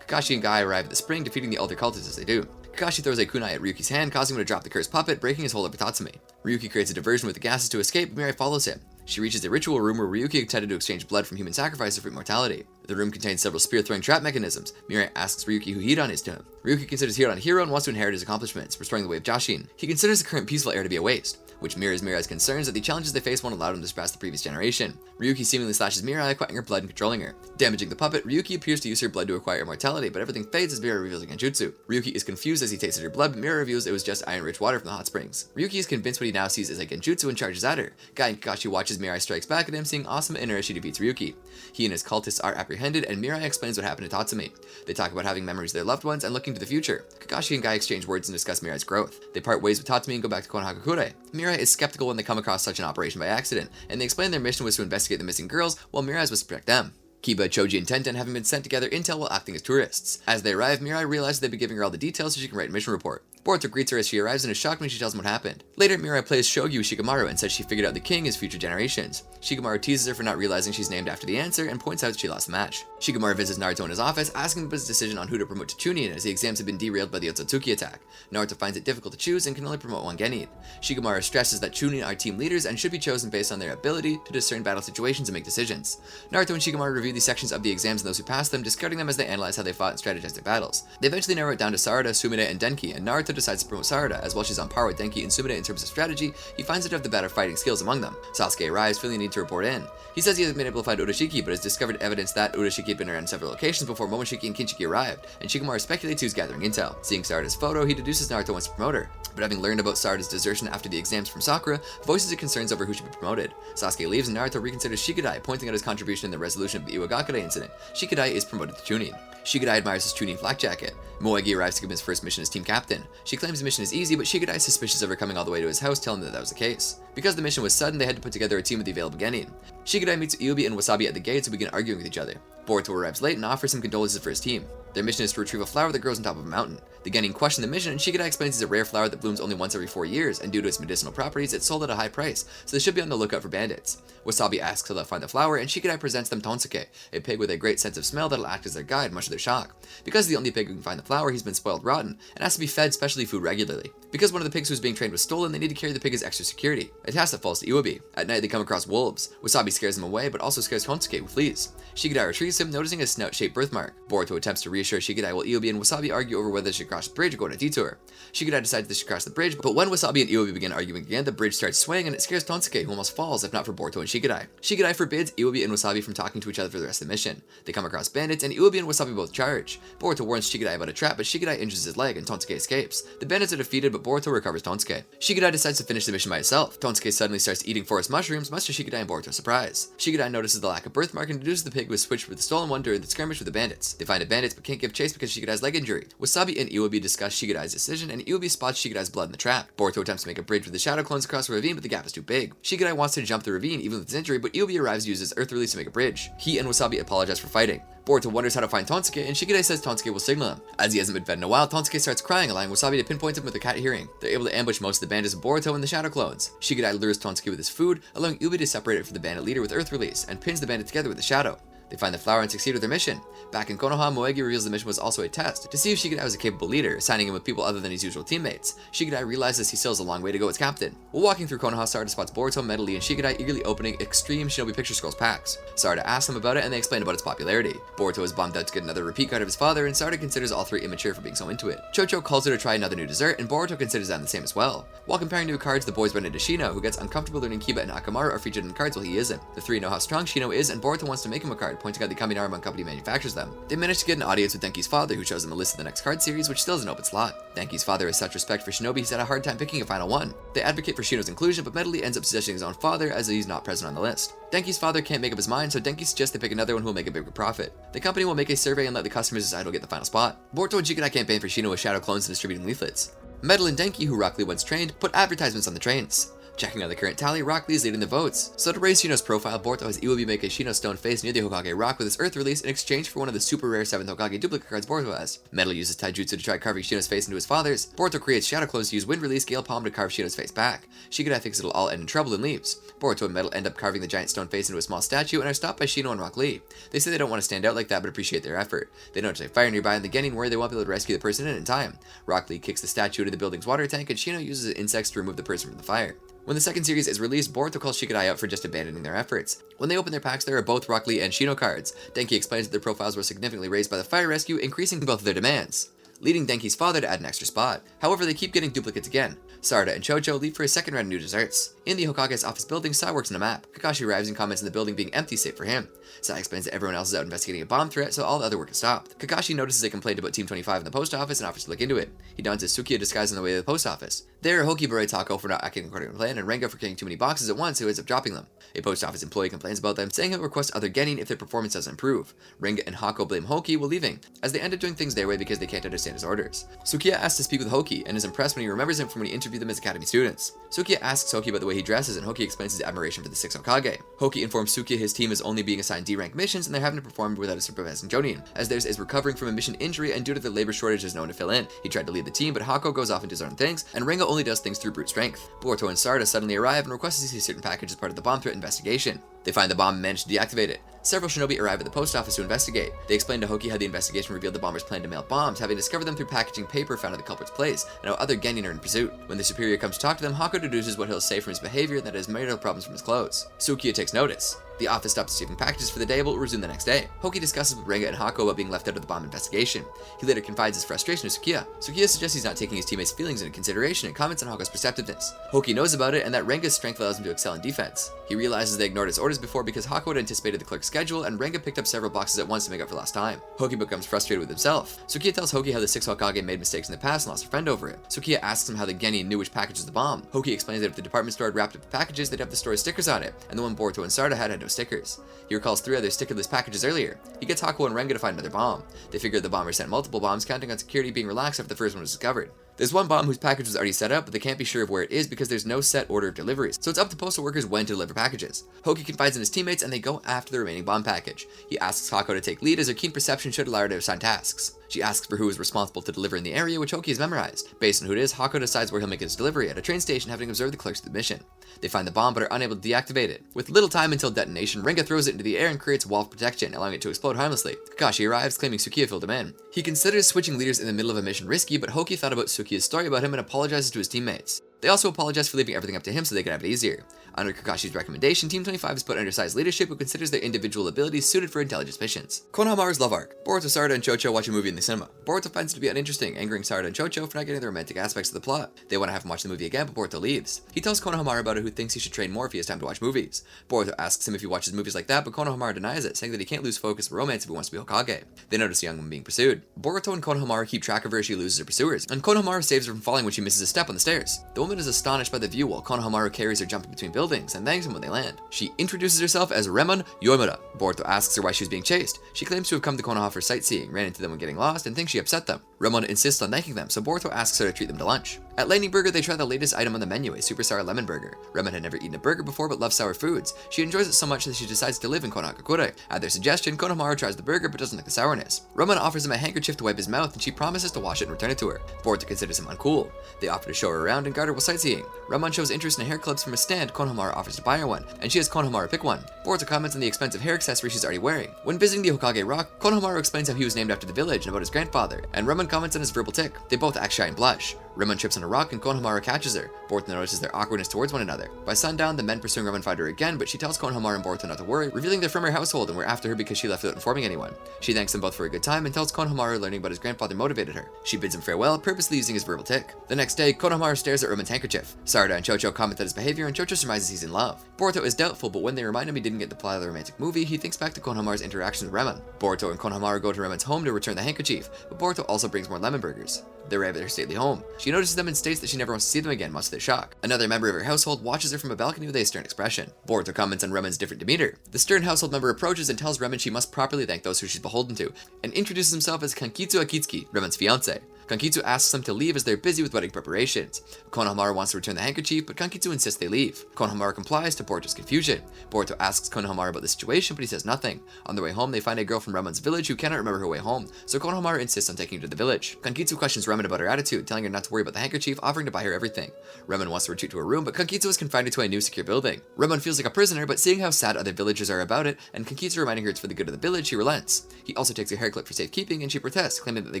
Kakashi and Guy arrive at the spring, defeating the elder cultists as they do. Kakashi throws a kunai at Ryuki's hand, causing him to drop the cursed puppet, breaking his hold over Tatsumi. Ryuki creates a diversion with the gases to escape, but Mirai follows him. She reaches a ritual room where Ryuki intended to exchange blood from human sacrifices for immortality. The room contains several spear-throwing trap mechanisms. Mirai asks Ryuki who Hidan is to him. Ryuki considers Hidan a hero and wants to inherit his accomplishments, restoring the way of Jashin. He considers the current peaceful era to be a waste, which mirrors Mirai's concerns that the challenges they face won't allow them to surpass the previous generation. Ryuki seemingly slashes Mirai, acquiring her blood and controlling her. Damaging the puppet, Ryuki appears to use her blood to acquire immortality, but everything fades as Mirai reveals a genjutsu. Ryuki is confused as he tasted her blood, but Mirai reveals it was just iron-rich water from the hot springs. Ryuki is convinced what he now sees is a genjutsu and charges at her. Guy and Kakashi watches Mirai strikes back at him, seeing Asuma in her as she defeats Ryuki. He and his cultists are apprehended, and Mirai explains what happened to Tatsumi. They talk about having memories of their loved ones and looking to the future. Kakashi and Guy exchange words and discuss Mirai's growth. They part ways with Tatsumi and go back to Konoha Crush. Mirai is skeptical when they come across such an operation by accident, and they explain their mission was to investigate the missing girls, while Mirai's was to protect them. Kiba, Choji, and Tenten having been sent to gather intel while acting as tourists. As they arrive, Mirai realizes they've been giving her all the details so she can write a mission report. Boruto greets her as she arrives and is shocked when she tells him what happened. Later, Mirai plays shogi with Shikamaru and says she figured out the king is future generations. Shikamaru teases her for not realizing she's named after the answer and points out she lost the match. Shikamaru visits Naruto in his office, asking him about his decision on who to promote to Chūnin as the exams have been derailed by the Otsutsuki attack. Naruto finds it difficult to choose and can only promote one Genin. Shikamaru stresses that Chūnin are team leaders and should be chosen based on their ability to discern battle situations and make decisions. Naruto and Shikamaru review these sections of the exams and those who pass them, discarding them as they analyze how they fought and strategized their battles. They eventually narrow it down to Sarada, Tsunade, and Denki, and Naruto decides to promote Sarada, as while she's on par with Denki and Tsunade in terms of strategy, he finds her to have the better fighting skills among them. Sasuke arrives, feeling the need to report in. He says he hasn't been able to find Urashiki, but has discovered evidence that Urashiki had been around several locations before Momoshiki and Kinshiki arrived, and Shikamaru speculates who's gathering intel. Seeing Sarada's photo, he deduces Naruto wants to promote her. But having learned about Sarada's desertion after the exams from Sakura, voices his concerns over who should be promoted. Sasuke leaves and Naruto reconsiders Shikadai, pointing out his contribution in the resolution of the Iwagakure incident. Shikadai is promoted to Chūnin. Shikadai admires his Chūnin flak jacket. Moegi arrives to give him his first mission as team captain. She claims the mission is easy, but Shikadai is suspicious of her coming all the way to his house, telling him that was the case. Because the mission was sudden, they had to put together a team with the available Genin. Shikadai meets Iubi and Wasabi at the gates and begin arguing with each other. Boruto arrives late and offers some condolences for his team. Their mission is to retrieve a flower that grows on top of a mountain. The Genin question the mission, and Shikadai explains it's a rare flower that blooms only once every 4 years, and due to its medicinal properties, it's sold at a high price, so they should be on the lookout for bandits. Wasabi asks how they'll find the flower, and Shikadai presents them Tonsuke, a pig with a great sense of smell that'll act as their guide, much to their shock. Because he's the only pig who can find the flower, he's been spoiled rotten, and has to be fed specialty food regularly. Because one of the pigs who was being trained was stolen, they need to carry the pig as extra security, a task that falls to Iwabi. At night, they come across wolves. Wasabi scares them away, but also scares Tonsuke, who flees. Shikadai retrieves him, noticing a snout-shaped birthmark. Boruto attempts to reassure Shikadai while Iwabi and Wasabi argue over whether they should cross the bridge or go on a detour. Shikadai decides they should cross the bridge, but when Wasabi and Iwabi begin arguing again, the bridge starts swaying and it scares Tonsuke, who almost falls if not for Boruto and Shikadai. Shikadai forbids Iwabi and Wasabi from talking to each other for the rest of the mission. They come across bandits, and Iwabi and Wasabi both charge. Boruto warns Shikadai about a trap, but Shikadai injures his leg, and Tonsuke escapes. The bandits are defeated, but Boruto recovers Tonsuke. Shikadai decides to finish the mission by himself. Tonsuke suddenly starts eating forest mushrooms, much to Shikadai and Boruto's surprise. Shikadai notices the lack of birthmark and deduces the pig was switched with the stolen one during the skirmish with the bandits. They find the bandits, but can't give chase because of Shikadai's leg injury. Wasabi and Iwabi discuss Shikadai's decision, and Iwabi spots Shikadai's blood in the trap. Boruto attempts to make a bridge with the shadow clones across a ravine, but the gap is too big. Shikadai wants to jump the ravine even with his injury, but Iwabi arrives and uses Earth Release to make a bridge. He and Wasabi apologize for fighting. Boruto wonders how to find Tonsuke, and Shikadai says Tonsuke will signal him. As he hasn't been fed in a while, Tonsuke starts crying, allowing Wasabi to pinpoint him with a cat hearing. They're able to ambush most of the bandits of Boruto and the shadow clones. Shikadai lures Tonsuke with his food, allowing Iwabi to separate it from the bandit leader with Earth Release, and pins the bandit together with the shadow. They find the flower and succeed with their mission. Back in Konoha, Moegi reveals the mission was also a test, to see if Shikadai was a capable leader, assigning him with people other than his usual teammates. Shikadai realizes he still has a long way to go as captain. While walking through Konoha, Sarada spots Boruto, Medley, and Shikadai eagerly opening Extreme Shinobi Picture Scrolls packs. Sarada asks them about it, and they explain about its popularity. Boruto is bummed out to get another repeat card of his father, and Sarada considers all three immature for being so into it. Chocho calls her to try another new dessert, and Boruto considers that the same as well. While comparing new cards, the boys run into Shino, who gets uncomfortable learning Kiba and Akamaru are featured in cards while he isn't. The three know how strong Shino is, and Boruto wants to make him a card, pointing out the Kaminarama company manufactures them. They manage to get an audience with Denki's father, who shows them a list of the next card series, which still has an open slot. Denki's father has such respect for Shinobi he's had a hard time picking a final one. They advocate for Shino's inclusion, but Medley ends up suggesting his own father as he's not present on the list. Denki's father can't make up his mind, so Denki suggests they pick another one who will make a bigger profit. The company will make a survey and let the customers decide who'll get the final spot. Boruto and Shikadai campaign for Shino with shadow clones and distributing leaflets. Medley and Denki, who Rock Lee once trained, put advertisements on the trains. Checking out the current tally, Rock Lee is leading the votes. So to raise Shino's profile, Boruto has Iwabi make a Shino stone face near the Hokage rock with his Earth release in exchange for one of the super rare 7th Hokage duplicate cards Boruto has. Medley uses taijutsu to try carving Shino's face into his father's. Boruto creates shadow clones to use wind release Gale Palm to carve Shino's face back. Shikadai thinks it'll all end in trouble and leaves. Boruto and Medley end up carving the giant stone face into a small statue and are stopped by Shino and Rock Lee. They say they don't want to stand out like that but appreciate their effort. They notice a fire nearby and the Genin worry they won't be able to rescue the person in time. Rock Lee kicks the statue into the building's water tank and Shino uses insects to remove the person from the fire. When the second series is released, Boruto calls Shikadai out for just abandoning their efforts. When they open their packs, there are both Rock Lee and Shino cards. Denki explains that their profiles were significantly raised by the fire rescue, increasing both of their demands, leading Denki's father to add an extra spot. However, they keep getting duplicates again. Sarada and Chocho leave for a second round of new desserts. In the Hokage's office building, Sai works on a map. Kakashi arrives and comments on the building being empty save for him. Sai explains that everyone else is out investigating a bomb threat, so all the other work is stopped. Kakashi notices a complaint about Team 25 in the post office and offers to look into it. He dons his Sukiya disguise on the way to the post office. There, Hoki berates Hako for not acting according to plan, and Renga for carrying too many boxes at once, who ends up dropping them. A post office employee complains about them, saying he'll request other Genin if their performance doesn't improve. Renga and Hako blame Hoki while leaving, as they end up doing things their way because they can't understand his orders. Sukiya asks to speak with Hoki, and is impressed when he remembers him from when he interviewed them as academy students. Sukiya asks Hoki about the way he dresses, and Hoki explains his admiration for the 6th Hokage. Hoki informs Sukiya his team is only being assigned D-rank missions, and they're having to perform without a supervising Jonin, as theirs is recovering from a mission injury, and due to the labor shortage there's no one to fill in. He tried to lead the team, but Hako goes off and does his own things, and Renga only does things through brute strength. Boruto and Sarada suddenly arrive and request to see certain package as part of the bomb threat investigation. They find the bomb and manage to deactivate it. Several shinobi arrive at the post office to investigate. They explain to Hoki how the investigation revealed the bombers planned to mail bombs, having discovered them through packaging paper found at the culprit's place, and how other Genin are in pursuit. When the superior comes to talk to them, Hako deduces what he'll say from his behavior and that it has marital problems from his clothes. Sukiya takes notice. The office stops receiving packages for the day but will resume the next day. Hoki discusses with Renga and Hako about being left out of the bomb investigation. He later confides his frustration to Sukiya. Sukiya suggests he's not taking his teammates' feelings into consideration and comments on Hako's perceptiveness. Hoki knows about it and that Renga's strength allows him to excel in defense. He realizes they ignored his orders before because Hako had anticipated the clerk's schedule and Renga picked up several boxes at once to make up for lost time. Hoki becomes frustrated with himself. Sukiya tells Hoki how the 6th Hokage made mistakes in the past and lost a friend over it. Sukiya asks him how the Genin knew which package was the bomb. Hoki explains that if the department store had wrapped up the packages, they'd have the store's stickers on it, and the one Boruto and Sarada had no stickers. He recalls 3 other stickerless packages earlier. He gets Hako and Renga to find another bomb. They figure the bomber sent multiple bombs, counting on security being relaxed after the first one was discovered. There's one bomb whose package was already set up, but they can't be sure of where it is because there's no set order of deliveries, so it's up to postal workers when to deliver packages. Hoki confides in his teammates and they go after the remaining bomb package. He asks Hako to take lead as her keen perception should allow her to assign tasks. She asks for who is responsible to deliver in the area, which Hoki has memorized. Based on who it is, Hako decides where he'll make his delivery, at a train station having observed the clerks of the mission. They find the bomb but are unable to deactivate it. With little time until detonation, Renga throws it into the air and creates a wall of protection, allowing it to explode harmlessly. Kakashi arrives, claiming Sukiya filled him in. He considers switching leaders in the middle of a mission risky, but Hoki thought about Sukiya's story about him and apologizes to his teammates. They also apologize for leaving everything up to him so they could have it easier. Under Kakashi's recommendation, Team 25 is put under Sai's leadership, who considers their individual abilities suited for intelligence missions. Konohamaru's love arc. Boruto, Sarada, and Chocho watch a movie in the cinema. Boruto finds it to be uninteresting, angering Sarada and Chocho for not getting the romantic aspects of the plot. They want to have him watch the movie again, but Boruto leaves. He tells Konohamaru about it, who thinks he should train more if he has time to watch movies. Boruto asks him if he watches movies like that, but Konohamaru denies it, saying that he can't lose focus of romance if he wants to be Hokage. They notice a young woman being pursued. Boruto and Konohamaru keep track of her as she loses her pursuers, and Konohamaru saves her from falling when she misses a step on the stairs. The woman is astonished by the view while Konohamaru carries her jumping between buildings and thanks him when they land. She introduces herself as Remon Yoimura. Boruto asks her why she was being chased. She claims to have come to Konoha for sightseeing, ran into them when getting lost, and thinks she upset them. Remon insists on thanking them, so Boruto asks her to treat them to lunch. At Lightning Burger, they try the latest item on the menu, a super sour lemon burger. Remon had never eaten a burger before but loves sour foods. She enjoys it so much that she decides to live in Konohagakure. At their suggestion, Konohamaru tries the burger but doesn't like the sourness. Remon offers him a handkerchief to wipe his mouth, and she promises to wash it and return it to her. Boruto considers him uncool. They offer to show her around and guard her while sightseeing. Remon shows interest in hair clips from a stand. Konohamaru offers to buy her one, and she has Konohamaru pick one. Boruto comments on the expensive hair accessory she's already wearing. When visiting the Hokage Rock, Konohamaru explains how he was named after the village and about his grandfather, and Remon comments on his verbal tick. They both act shy and blush. Remon trips on a rock and Konohamaru catches her. Boruto notices their awkwardness towards one another. By sundown, the men pursuing Remon find her again, but she tells Konohamaru and Boruto not to worry, revealing they're from her household and were after her because she left without informing anyone. She thanks them both for a good time and tells Konohamaru learning about his grandfather motivated her. She bids him farewell, purposely using his verbal tick. The next day, Konohamaru stares at Remon's handkerchief. Sarada and Chocho comment on his behavior and Chocho surmises he's in love. Boruto is doubtful, but when they remind him he didn't get the plot of the romantic movie, he thinks back to Konohamaru's interaction with Remon. Boruto and Konohamaru go to Remon's home to return the handkerchief, but Boruto also brings more lemon burgers. They arrive at her stately home. She notices them and states that she never wants to see them again, much to their shock. Another member of her household watches her from a balcony with a stern expression. Boruto comments on Remon's different demeanor. The stern household member approaches and tells Remon she must properly thank those who she's beholden to, and introduces himself as Kankitsu Akitsuki, Remon's fiancé. Kankitsu asks them to leave as they're busy with wedding preparations. Konohamaru wants to return the handkerchief, but Kankitsu insists they leave. Konohamaru complies to Boruto's confusion. Boruto asks Konohamaru about the situation, but he says nothing. On their way home, they find a girl from Remon's village who cannot remember her way home, so Konohamaru insists on taking her to the village. Kankitsu questions Remon about her attitude, telling her not to worry about the handkerchief, offering to buy her everything. Remon wants to retreat to her room, but Kankitsu is confined to a new secure building. Remon feels like a prisoner, but seeing how sad other villagers are about it, and Kankitsu reminding her it's for the good of the village, she relents. He also takes her hair clip for safekeeping, and she protests, claiming that they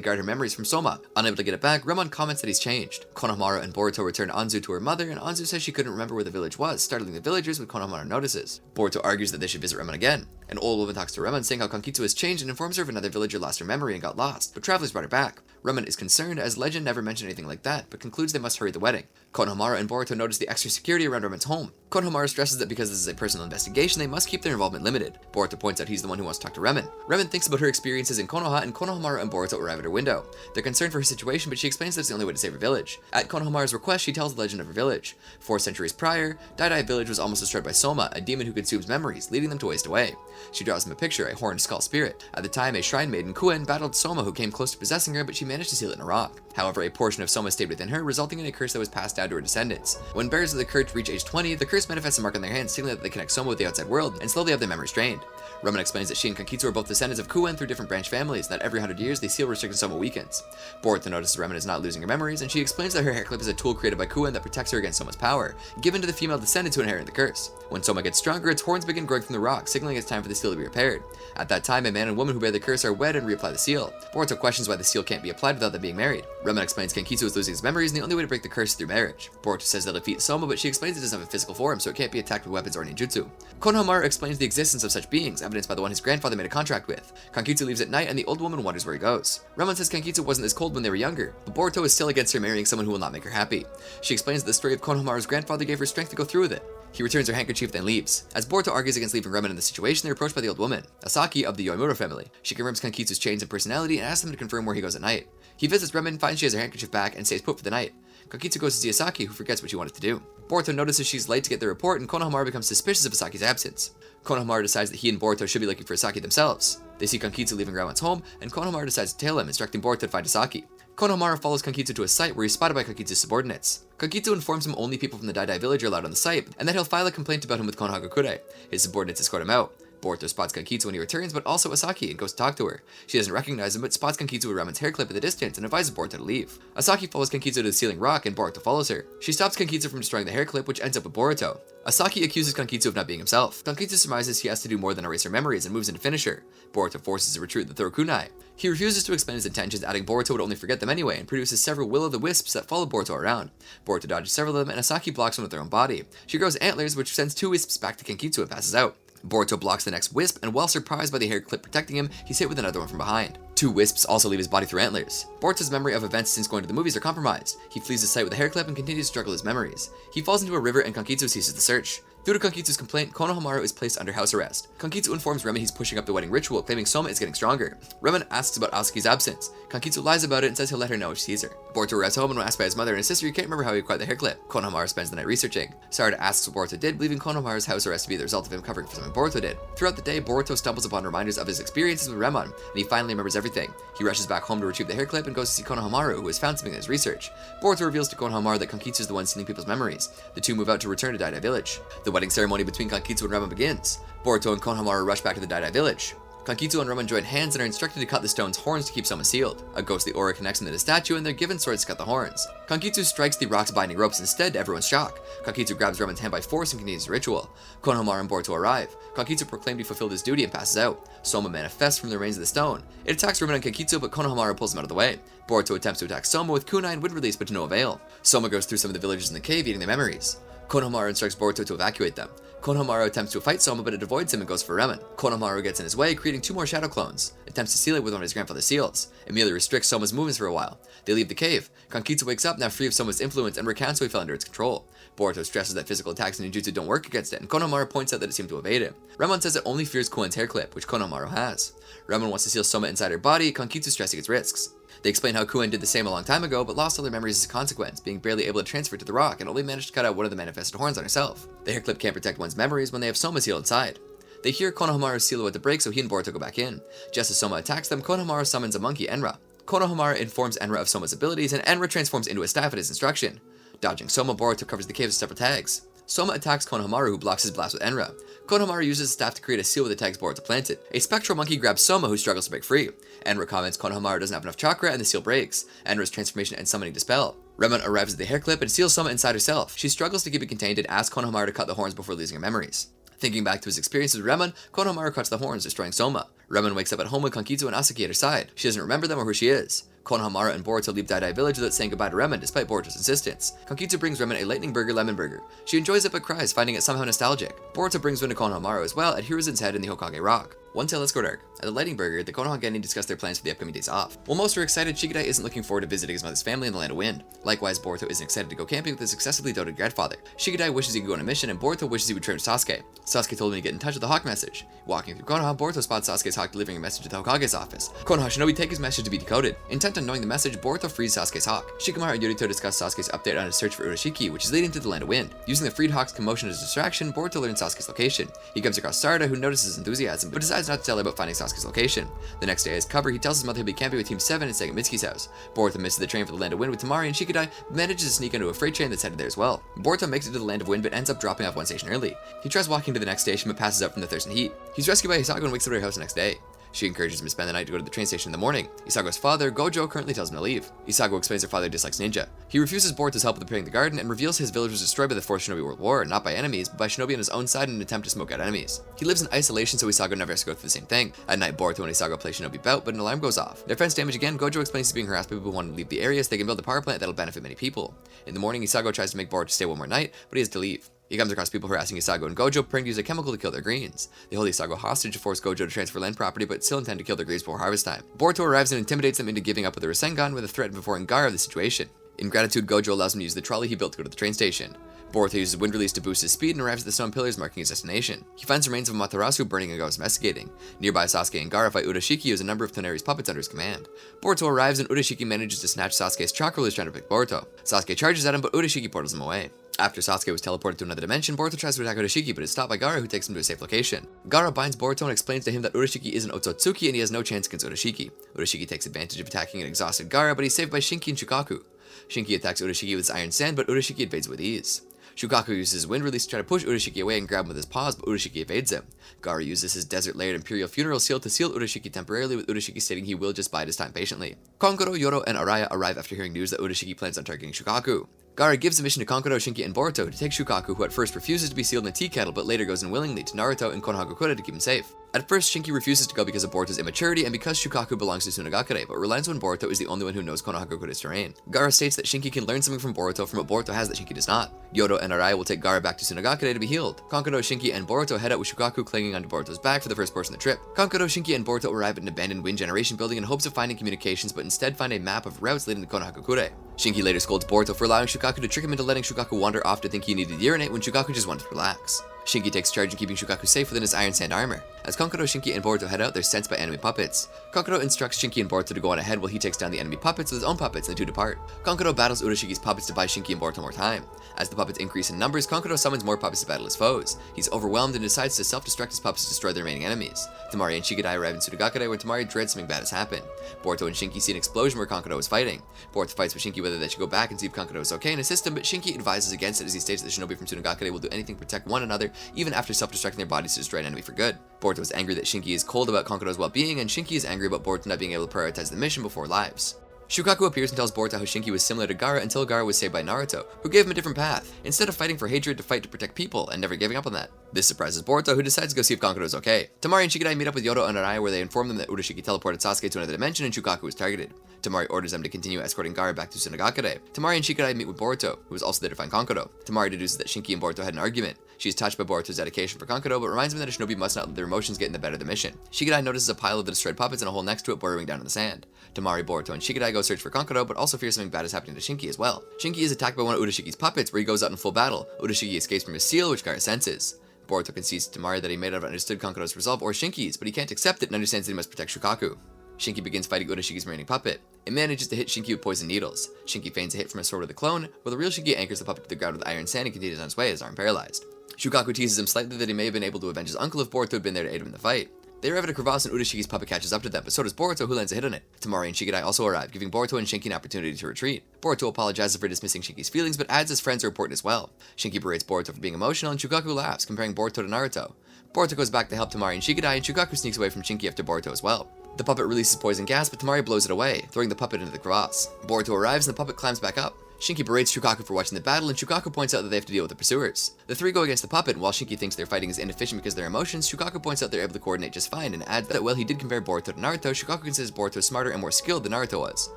guard her memories from Soma. Unable to get it back, Remon comments that he's changed. Konohamaru and Boruto return Anzu to her mother, and Anzu says she couldn't remember where the village was, startling the villagers when Konohamaru notices. Boruto argues that they should visit Remon again. An old woman talks to Remon, saying how Kankitsu has changed and informs her of another villager lost her memory and got lost, but travelers brought her back. Remon is concerned, as legend never mentioned anything like that, but concludes they must hurry the wedding. Konohamaru and Boruto notice the extra security around Remon's home. Konohamaru stresses that because this is a personal investigation, they must keep their involvement limited. Boruto points out he's the one who wants to talk to Remon. Remon thinks about her experiences in Konoha, and Konohamaru and Boruto arrive at her window. They're concerned for her situation, but she explains that it's the only way to save her village. At Konohamaru's request, she tells the legend of her village. 4 centuries prior, Daidai village was almost destroyed by Soma, a demon who consumes memories, leading them to waste away. She draws him a picture, a horned skull spirit. At the time, a shrine maiden, Kuen, battled Soma, who came close to possessing her, but she managed to seal it in a rock. However, a portion of Soma stayed within her, resulting in a curse that was passed down to her descendants. When bearers of the curse reach age 20, the curse manifests a mark on their hands, signaling that they connect Soma with the outside world, and slowly have their memories drained. Remon explains that she and Kankitsu are both descendants of Kuen through different branch families, and that every 100 years, the seal restricted Soma weakens. Boruto notices Remon is not losing her memories, and she explains that her hair clip is a tool created by Kuen that protects her against Soma's power, given to the female descendants who inherit the curse. When Soma gets stronger, its horns begin growing from the rock, signaling it's time for the seal to be repaired. At that time, a man and woman who bear the curse are wed and reapply the seal. Boruto questions why the seal can't be applied without them being married. Remon explains Kankitsu is losing his memories, and the only way to break the curse is through marriage. Boruto says they'll defeat Soma, but she explains it doesn't have a physical form, so it can't be attacked with weapons or ninjutsu. Konohamaru explains the existence of such beings, evidenced by the one his grandfather made a contract with. Kankitsu leaves at night, and the old woman wonders where he goes. Remon says Kankitsu wasn't this cold when they were younger, but Boruto is still against her marrying someone who will not make her happy. She explains that the story of Konohamaru's grandfather gave her strength to go through with it. He returns her handkerchief, then leaves. As Boruto argues against leaving Remon in the situation, they're approached by the old woman, Asaki of the Yoimura family. She confirms Kankitsu's change in personality and asks him to confirm where he goes at night. He visits Remon, finds she has her handkerchief back, and stays put for the night. Kankitsu goes to see Asaki, who forgets what she wanted to do. Boruto notices she's late to get the report, and Konohamaru becomes suspicious of Asaki's absence. Konohamaru decides that he and Boruto should be looking for Asaki themselves. They see Kankitsu leaving Remon's home, and Konohamaru decides to tail him, instructing Boruto to find Asaki. Konohamaru follows Kankitsu to a site where he's spotted by Kankitsu's subordinates. Kankitsu informs him only people from the Daidai village are allowed on the site, and that he'll file a complaint about him with Konohagakure. His subordinates escort him out. Boruto spots Kankitsu when he returns, but also Asaki, and goes to talk to her. She doesn't recognize him, but spots Kankitsu with Remon's hair clip at the distance and advises Boruto to leave. Asaki follows Kankitsu to the ceiling rock, and Boruto follows her. She stops Kankitsu from destroying the hair clip, which ends up with Boruto. Asaki accuses Kankitsu of not being himself. Kankitsu surmises he has to do more than erase her memories and moves in to finish her. Boruto forces a retreat with the throw kunai. He refuses to explain his intentions, adding Boruto would only forget them anyway, and produces several will-o'-the-wisps that follow Boruto around. Boruto dodges several of them, and Asaki blocks one with her own body. She grows antlers, which sends 2 wisps back to Kankitsu and passes out. Boruto blocks the next wisp, and while surprised by the hair clip protecting him, he's hit with another one from behind. 2 wisps also leave his body through antlers. Boruto's memory of events since going to the movies are compromised. He flees the site with a hair clip and continues to struggle his memories. He falls into a river, and Kankitsu ceases the search. Due to Kankitsu's complaint, Konohamaru is placed under house arrest. Kankitsu informs Remon he's pushing up the wedding ritual, claiming Soma is getting stronger. Remon asks about Asaki's absence. Kankitsu lies about it and says he'll let her know if she sees her. Boruto arrives home and when asked by his mother and his sister, he can't remember how he acquired the hair clip. Konohamaru spends the night researching. Sarada asks what Boruto did, believing Konohamaru's house arrest to be the result of him covering for something Boruto did. Throughout the day, Boruto stumbles upon reminders of his experiences with Remon, and he finally remembers everything. He rushes back home to retrieve the hair clip and goes to see Konohamaru, who has found something in his research. Boruto reveals to Konohamaru that Kankitsu is the one stealing people's memories. The two move out to return to Daidai village. The wedding ceremony between Kankitsu and Remon begins. Boruto and Konohamaru rush back to the Daidai village. Kankitsu and Roman join hands and are instructed to cut the stone's horns to keep Soma sealed. A ghostly aura connects them to the statue and they're given swords to cut the horns. Kankitsu strikes the rock's binding ropes instead, to everyone's shock. Kankitsu grabs Roman's hand by force and continues the ritual. Konohamaru and Boruto arrive. Kankitsu proclaimed he fulfilled his duty and passes out. Soma manifests from the remains of the stone. It attacks Roman and Kankitsu, but Konohamaru pulls him out of the way. Boruto attempts to attack Soma with kunai and wind release, but to no avail. Soma goes through some of the villagers in the cave, eating their memories. Konohamaru instructs Boruto to evacuate them. Konohamaru attempts to fight Soma, but it avoids him and goes for Remen. Konohamaru gets in his way, creating 2 more shadow clones. Attempts to seal it with one of his grandfather's seals. Immediately restricts Soma's movements for a while. They leave the cave. Kankitsu wakes up, now free of Soma's influence, and recounts how he fell under its control. Boruto stresses that physical attacks and ninjutsu don't work against it, and Konohamaru points out that it seemed to evade him. Remon says it only fears Koen's hair clip, which Konohamaru has. Remon wants to seal Soma inside her body, Kankitsu stressing its risks. They explain how Koen did the same a long time ago, but lost all their memories as a consequence, being barely able to transfer it to the rock, and only managed to cut out one of the manifested horns on herself. The hair clip can't protect one's memories when they have Soma sealed inside. They hear Konohamaru's seal about to break, so he and Boruto go back in. Just as Soma attacks them, Konohamaru summons a monkey, Enra. Konohamaru informs Enra of Soma's abilities, and Enra transforms into a staff at his instruction. Dodging Soma, Boruto covers the cave with several tags. Soma attacks Konohamaru, who blocks his blast with Enra. Konohamaru uses his staff to create a seal with the tags Boruto planted. A spectral monkey grabs Soma, who struggles to break free. Enra comments Konohamaru doesn't have enough chakra, and the seal breaks. Enra's transformation and summoning dispel. Remon arrives at the hair clip and seals Soma inside herself. She struggles to keep it contained and asks Konohamaru to cut the horns before losing her memories. Thinking back to his experiences with Remon, Konohamaru cuts the horns, destroying Soma. Remon wakes up at home with Kankitsu and Asaki at her side. She doesn't remember them or who she is. Konohamaru and Boruto leave Daidai village without saying goodbye to Remon, despite Boruto's insistence. Kankitsu brings Remon a lightning burger lemon burger. She enjoys it but cries, finding it somehow nostalgic. Boruto brings one to Konohamaru as well at Hiruzen's head in the Hokage Rock. One tail Escort Arc. At the Lightning Burger, the Konoha Genin discuss their plans for the upcoming days off. While most are excited, Shikadai isn't looking forward to visiting his mother's family in the Land of Wind. Likewise, Boruto isn't excited to go camping with his excessively doted grandfather. Shikadai wishes he could go on a mission, and Boruto wishes he would turn to Sasuke. Sasuke told him to get in touch with the Hawk message. Walking through Konoha, Boruto spots Sasuke's Hawk delivering a message to the Hokage's office. Konoha Shinobi take his message to be decoded. Intent on knowing the message, Boruto frees Sasuke's Hawk. Shikamaru and Yurito discuss Sasuke's update on his search for Urashiki, which is leading to the Land of Wind. Using the freed Hawk's commotion as a distraction, Boruto learns Sasuke's location. He comes across Sarada, who notices his enthusiasm, but decides not to tell her about finding Sasuke's location. The next day, as cover, he tells his mother he'll be camping with Team 7 and staying at Mitsuki's house. Boruto misses the train for the Land of Wind with Temari, and Shikadai manages to sneak into a freight train that's headed there as well. Boruto makes it to the Land of Wind but ends up dropping off one station early. He tries walking to the next station but passes out from the thirst and heat. He's rescued by Hisago and wakes up at her house the next day. She encourages him to spend the night to go to the train station in the morning. Isago's father, Gojo, currently tells him to leave. Isago explains her father dislikes ninja. He refuses Boruto's help with preparing the garden and reveals his village was destroyed by the Fourth Shinobi World War, not by enemies, but by Shinobi on his own side in an attempt to smoke out enemies. He lives in isolation, so Isago never has to go through the same thing. At night, Boruto and Isago play Shinobi bout, but an alarm goes off. Their friends damage again. Gojo explains he's being harassed by people who want to leave the area so they can build a power plant that'll benefit many people. In the morning, Isago tries to make Boruto stay one more night, but he has to leave. He comes across people harassing Isago and Gojo, preparing to use a chemical to kill their greens. They hold Isago hostage to force Gojo to transfer land property, but still intend to kill their greens before harvest time. Boruto arrives and intimidates them into giving up with the Rasengan with a threat of informing Gaara of the situation. In gratitude, Gojo allows him to use the trolley he built to go to the train station. Boruto uses wind release to boost his speed and arrives at the stone pillars marking his destination. He finds the remains of Amaterasu burning and goes investigating. Nearby, Sasuke and Gaara fight Urashiki, who has a number of Toneri's puppets under his command. Boruto arrives and Urashiki manages to snatch Sasuke's chakra while he's trying to pick Boruto. Sasuke charges at him, but Urashiki portals him away. After Sasuke was teleported to another dimension, Boruto tries to attack Urashiki, but is stopped by Gaara, who takes him to a safe location. Gaara binds Boruto and explains to him that Urashiki is an Otsutsuki and he has no chance against Urashiki. Urashiki takes advantage of attacking an exhausted Gaara, but he's saved by Shinki and Shukaku. Shinki attacks Urashiki with his iron sand, but Urashiki evades with ease. Shukaku uses his wind release to try to push Urashiki away and grab him with his paws, but Urashiki evades him. Gaara uses his desert-layered Imperial Funeral Seal to seal Urashiki temporarily, with Urashiki stating he will just bide his time patiently. Kankuro, Yoro, and Araya arrive after hearing news that Urashiki plans on targeting Shukaku. Gaara gives a mission to Kankuro, Shinki, and Boruto to take Shukaku, who at first refuses to be sealed in a tea kettle but later goes unwillingly to Naruto and Konohagakure to keep him safe. At first, Shinki refuses to go because of Boruto's immaturity and because Shukaku belongs to Tsunagakure, but relents when Boruto is the only one who knows Konohagakure's terrain. Gaara states that Shinki can learn something from what Boruto has that Shinki does not. Yodo and Arai will take Gaara back to Tsunagakure to be healed. Kankuro, Shinki, and Boruto head out with Shukaku clinging onto Boruto's back for the first portion of the trip. Kankuro, Shinki, and Boruto arrive at an abandoned wind generation building in hopes of finding communications, but instead find a map of routes leading to Konohagakure. Shinki later scolds Boruto for allowing Shukaku to trick him into letting Shukaku wander off to think he needed to urinate when Shukaku just wanted to relax. Shinki takes charge in keeping Shukaku safe within his iron sand armor. As Kankuro, Shinki, and Boruto head out, they're sensed by enemy puppets. Kankuro instructs Shinki and Boruto to go on ahead while he takes down the enemy puppets with his own puppets, and the two depart. Kankuro battles Urashiki's puppets to buy Shinki and Boruto more time. As the puppets increase in numbers, Kankuro summons more puppets to battle his foes. He's overwhelmed and decides to self-destruct his puppets to destroy the remaining enemies. Temari and Shikadai arrive in Tsunagakure where Temari dreads something bad has happened. Boruto and Shinki see an explosion where Kankuro is fighting. Boruto fights with Shinki whether they should go back and see if Kankuro is okay and assist him, but Shinki advises against it as he states that the Shinobi from Tsunagakure will do anything to protect one another even after self-destructing their bodies to destroy an enemy for good. Boruto is angry that Shinki is cold about Kankuro's well-being, and Shinki is angry about Boruto not being able to prioritize the mission before lives. Shukaku appears and tells Boruto how Shinki was similar to Gaara until Gaara was saved by Naruto, who gave him a different path, instead of fighting for hatred to fight to protect people, and never giving up on that. This surprises Boruto, who decides to go see if Kankuro is okay. Temari and Shikadai meet up with Yodo and Araya, where they inform them that Urashiki teleported Sasuke to another dimension and Shukaku was targeted. Temari orders them to continue escorting Gaara back to Tsunagakure. Temari and Shikadai meet with Boruto, who is also there to find Kankuro. Temari deduces that Shinki and Boruto had an argument. She is touched by Boruto's dedication for Kankuro, but reminds him that a shinobi must not let their emotions get in the bed of the mission. Shikadai notices a pile of the destroyed puppets and a hole next to it burrowing down in the sand. Temari, Boruto, and Shikadai go search for Kankuro, but also fear something bad is happening to Shinki as well. Shinki is attacked by one of Urashiki's puppets, where he goes out in full battle. Urashiki escapes from his seal, which Gaara senses. Boruto concedes to Temari that he may not have understood Kankuro's resolve or Shinki's, but he can't accept it and understands that he must protect Shukaku. Shinki begins fighting Urashiki's remaining puppet. It manages to hit Shinki with poison needles. Shinki feigns a hit from a sword of the clone, while the real Shinki anchors the puppet to the ground with iron sand and continues on his way, his arm paralyzed. Shukaku teases him slightly that he may have been able to avenge his uncle if Boruto had been there to aid him in the fight. They arrive at a crevasse and Urashiki's puppet catches up to them, but so does Boruto, who lands a hit on it. Temari and Shikadai also arrive, giving Boruto and Shinki an opportunity to retreat. Boruto apologizes for dismissing Shinki's feelings, but adds his friends are important as well. Shinki berates Boruto for being emotional, and Shukaku laughs, comparing Boruto to Naruto. Boruto goes back to help Temari and Shikadai, and Shukaku sneaks away from Shinki after Boruto as well. The puppet releases poison gas, but Temari blows it away, throwing the puppet into the crevasse. Boruto arrives, and the puppet climbs back up. Shinki berates Shukaku for watching the battle, and Shukaku points out that they have to deal with the pursuers. The three go against the puppet, and while Shinki thinks their fighting is inefficient because of their emotions, Shukaku points out they're able to coordinate just fine, and adds that while he did compare Boruto to Naruto, Shukaku considers Boruto smarter and more skilled than Naruto was.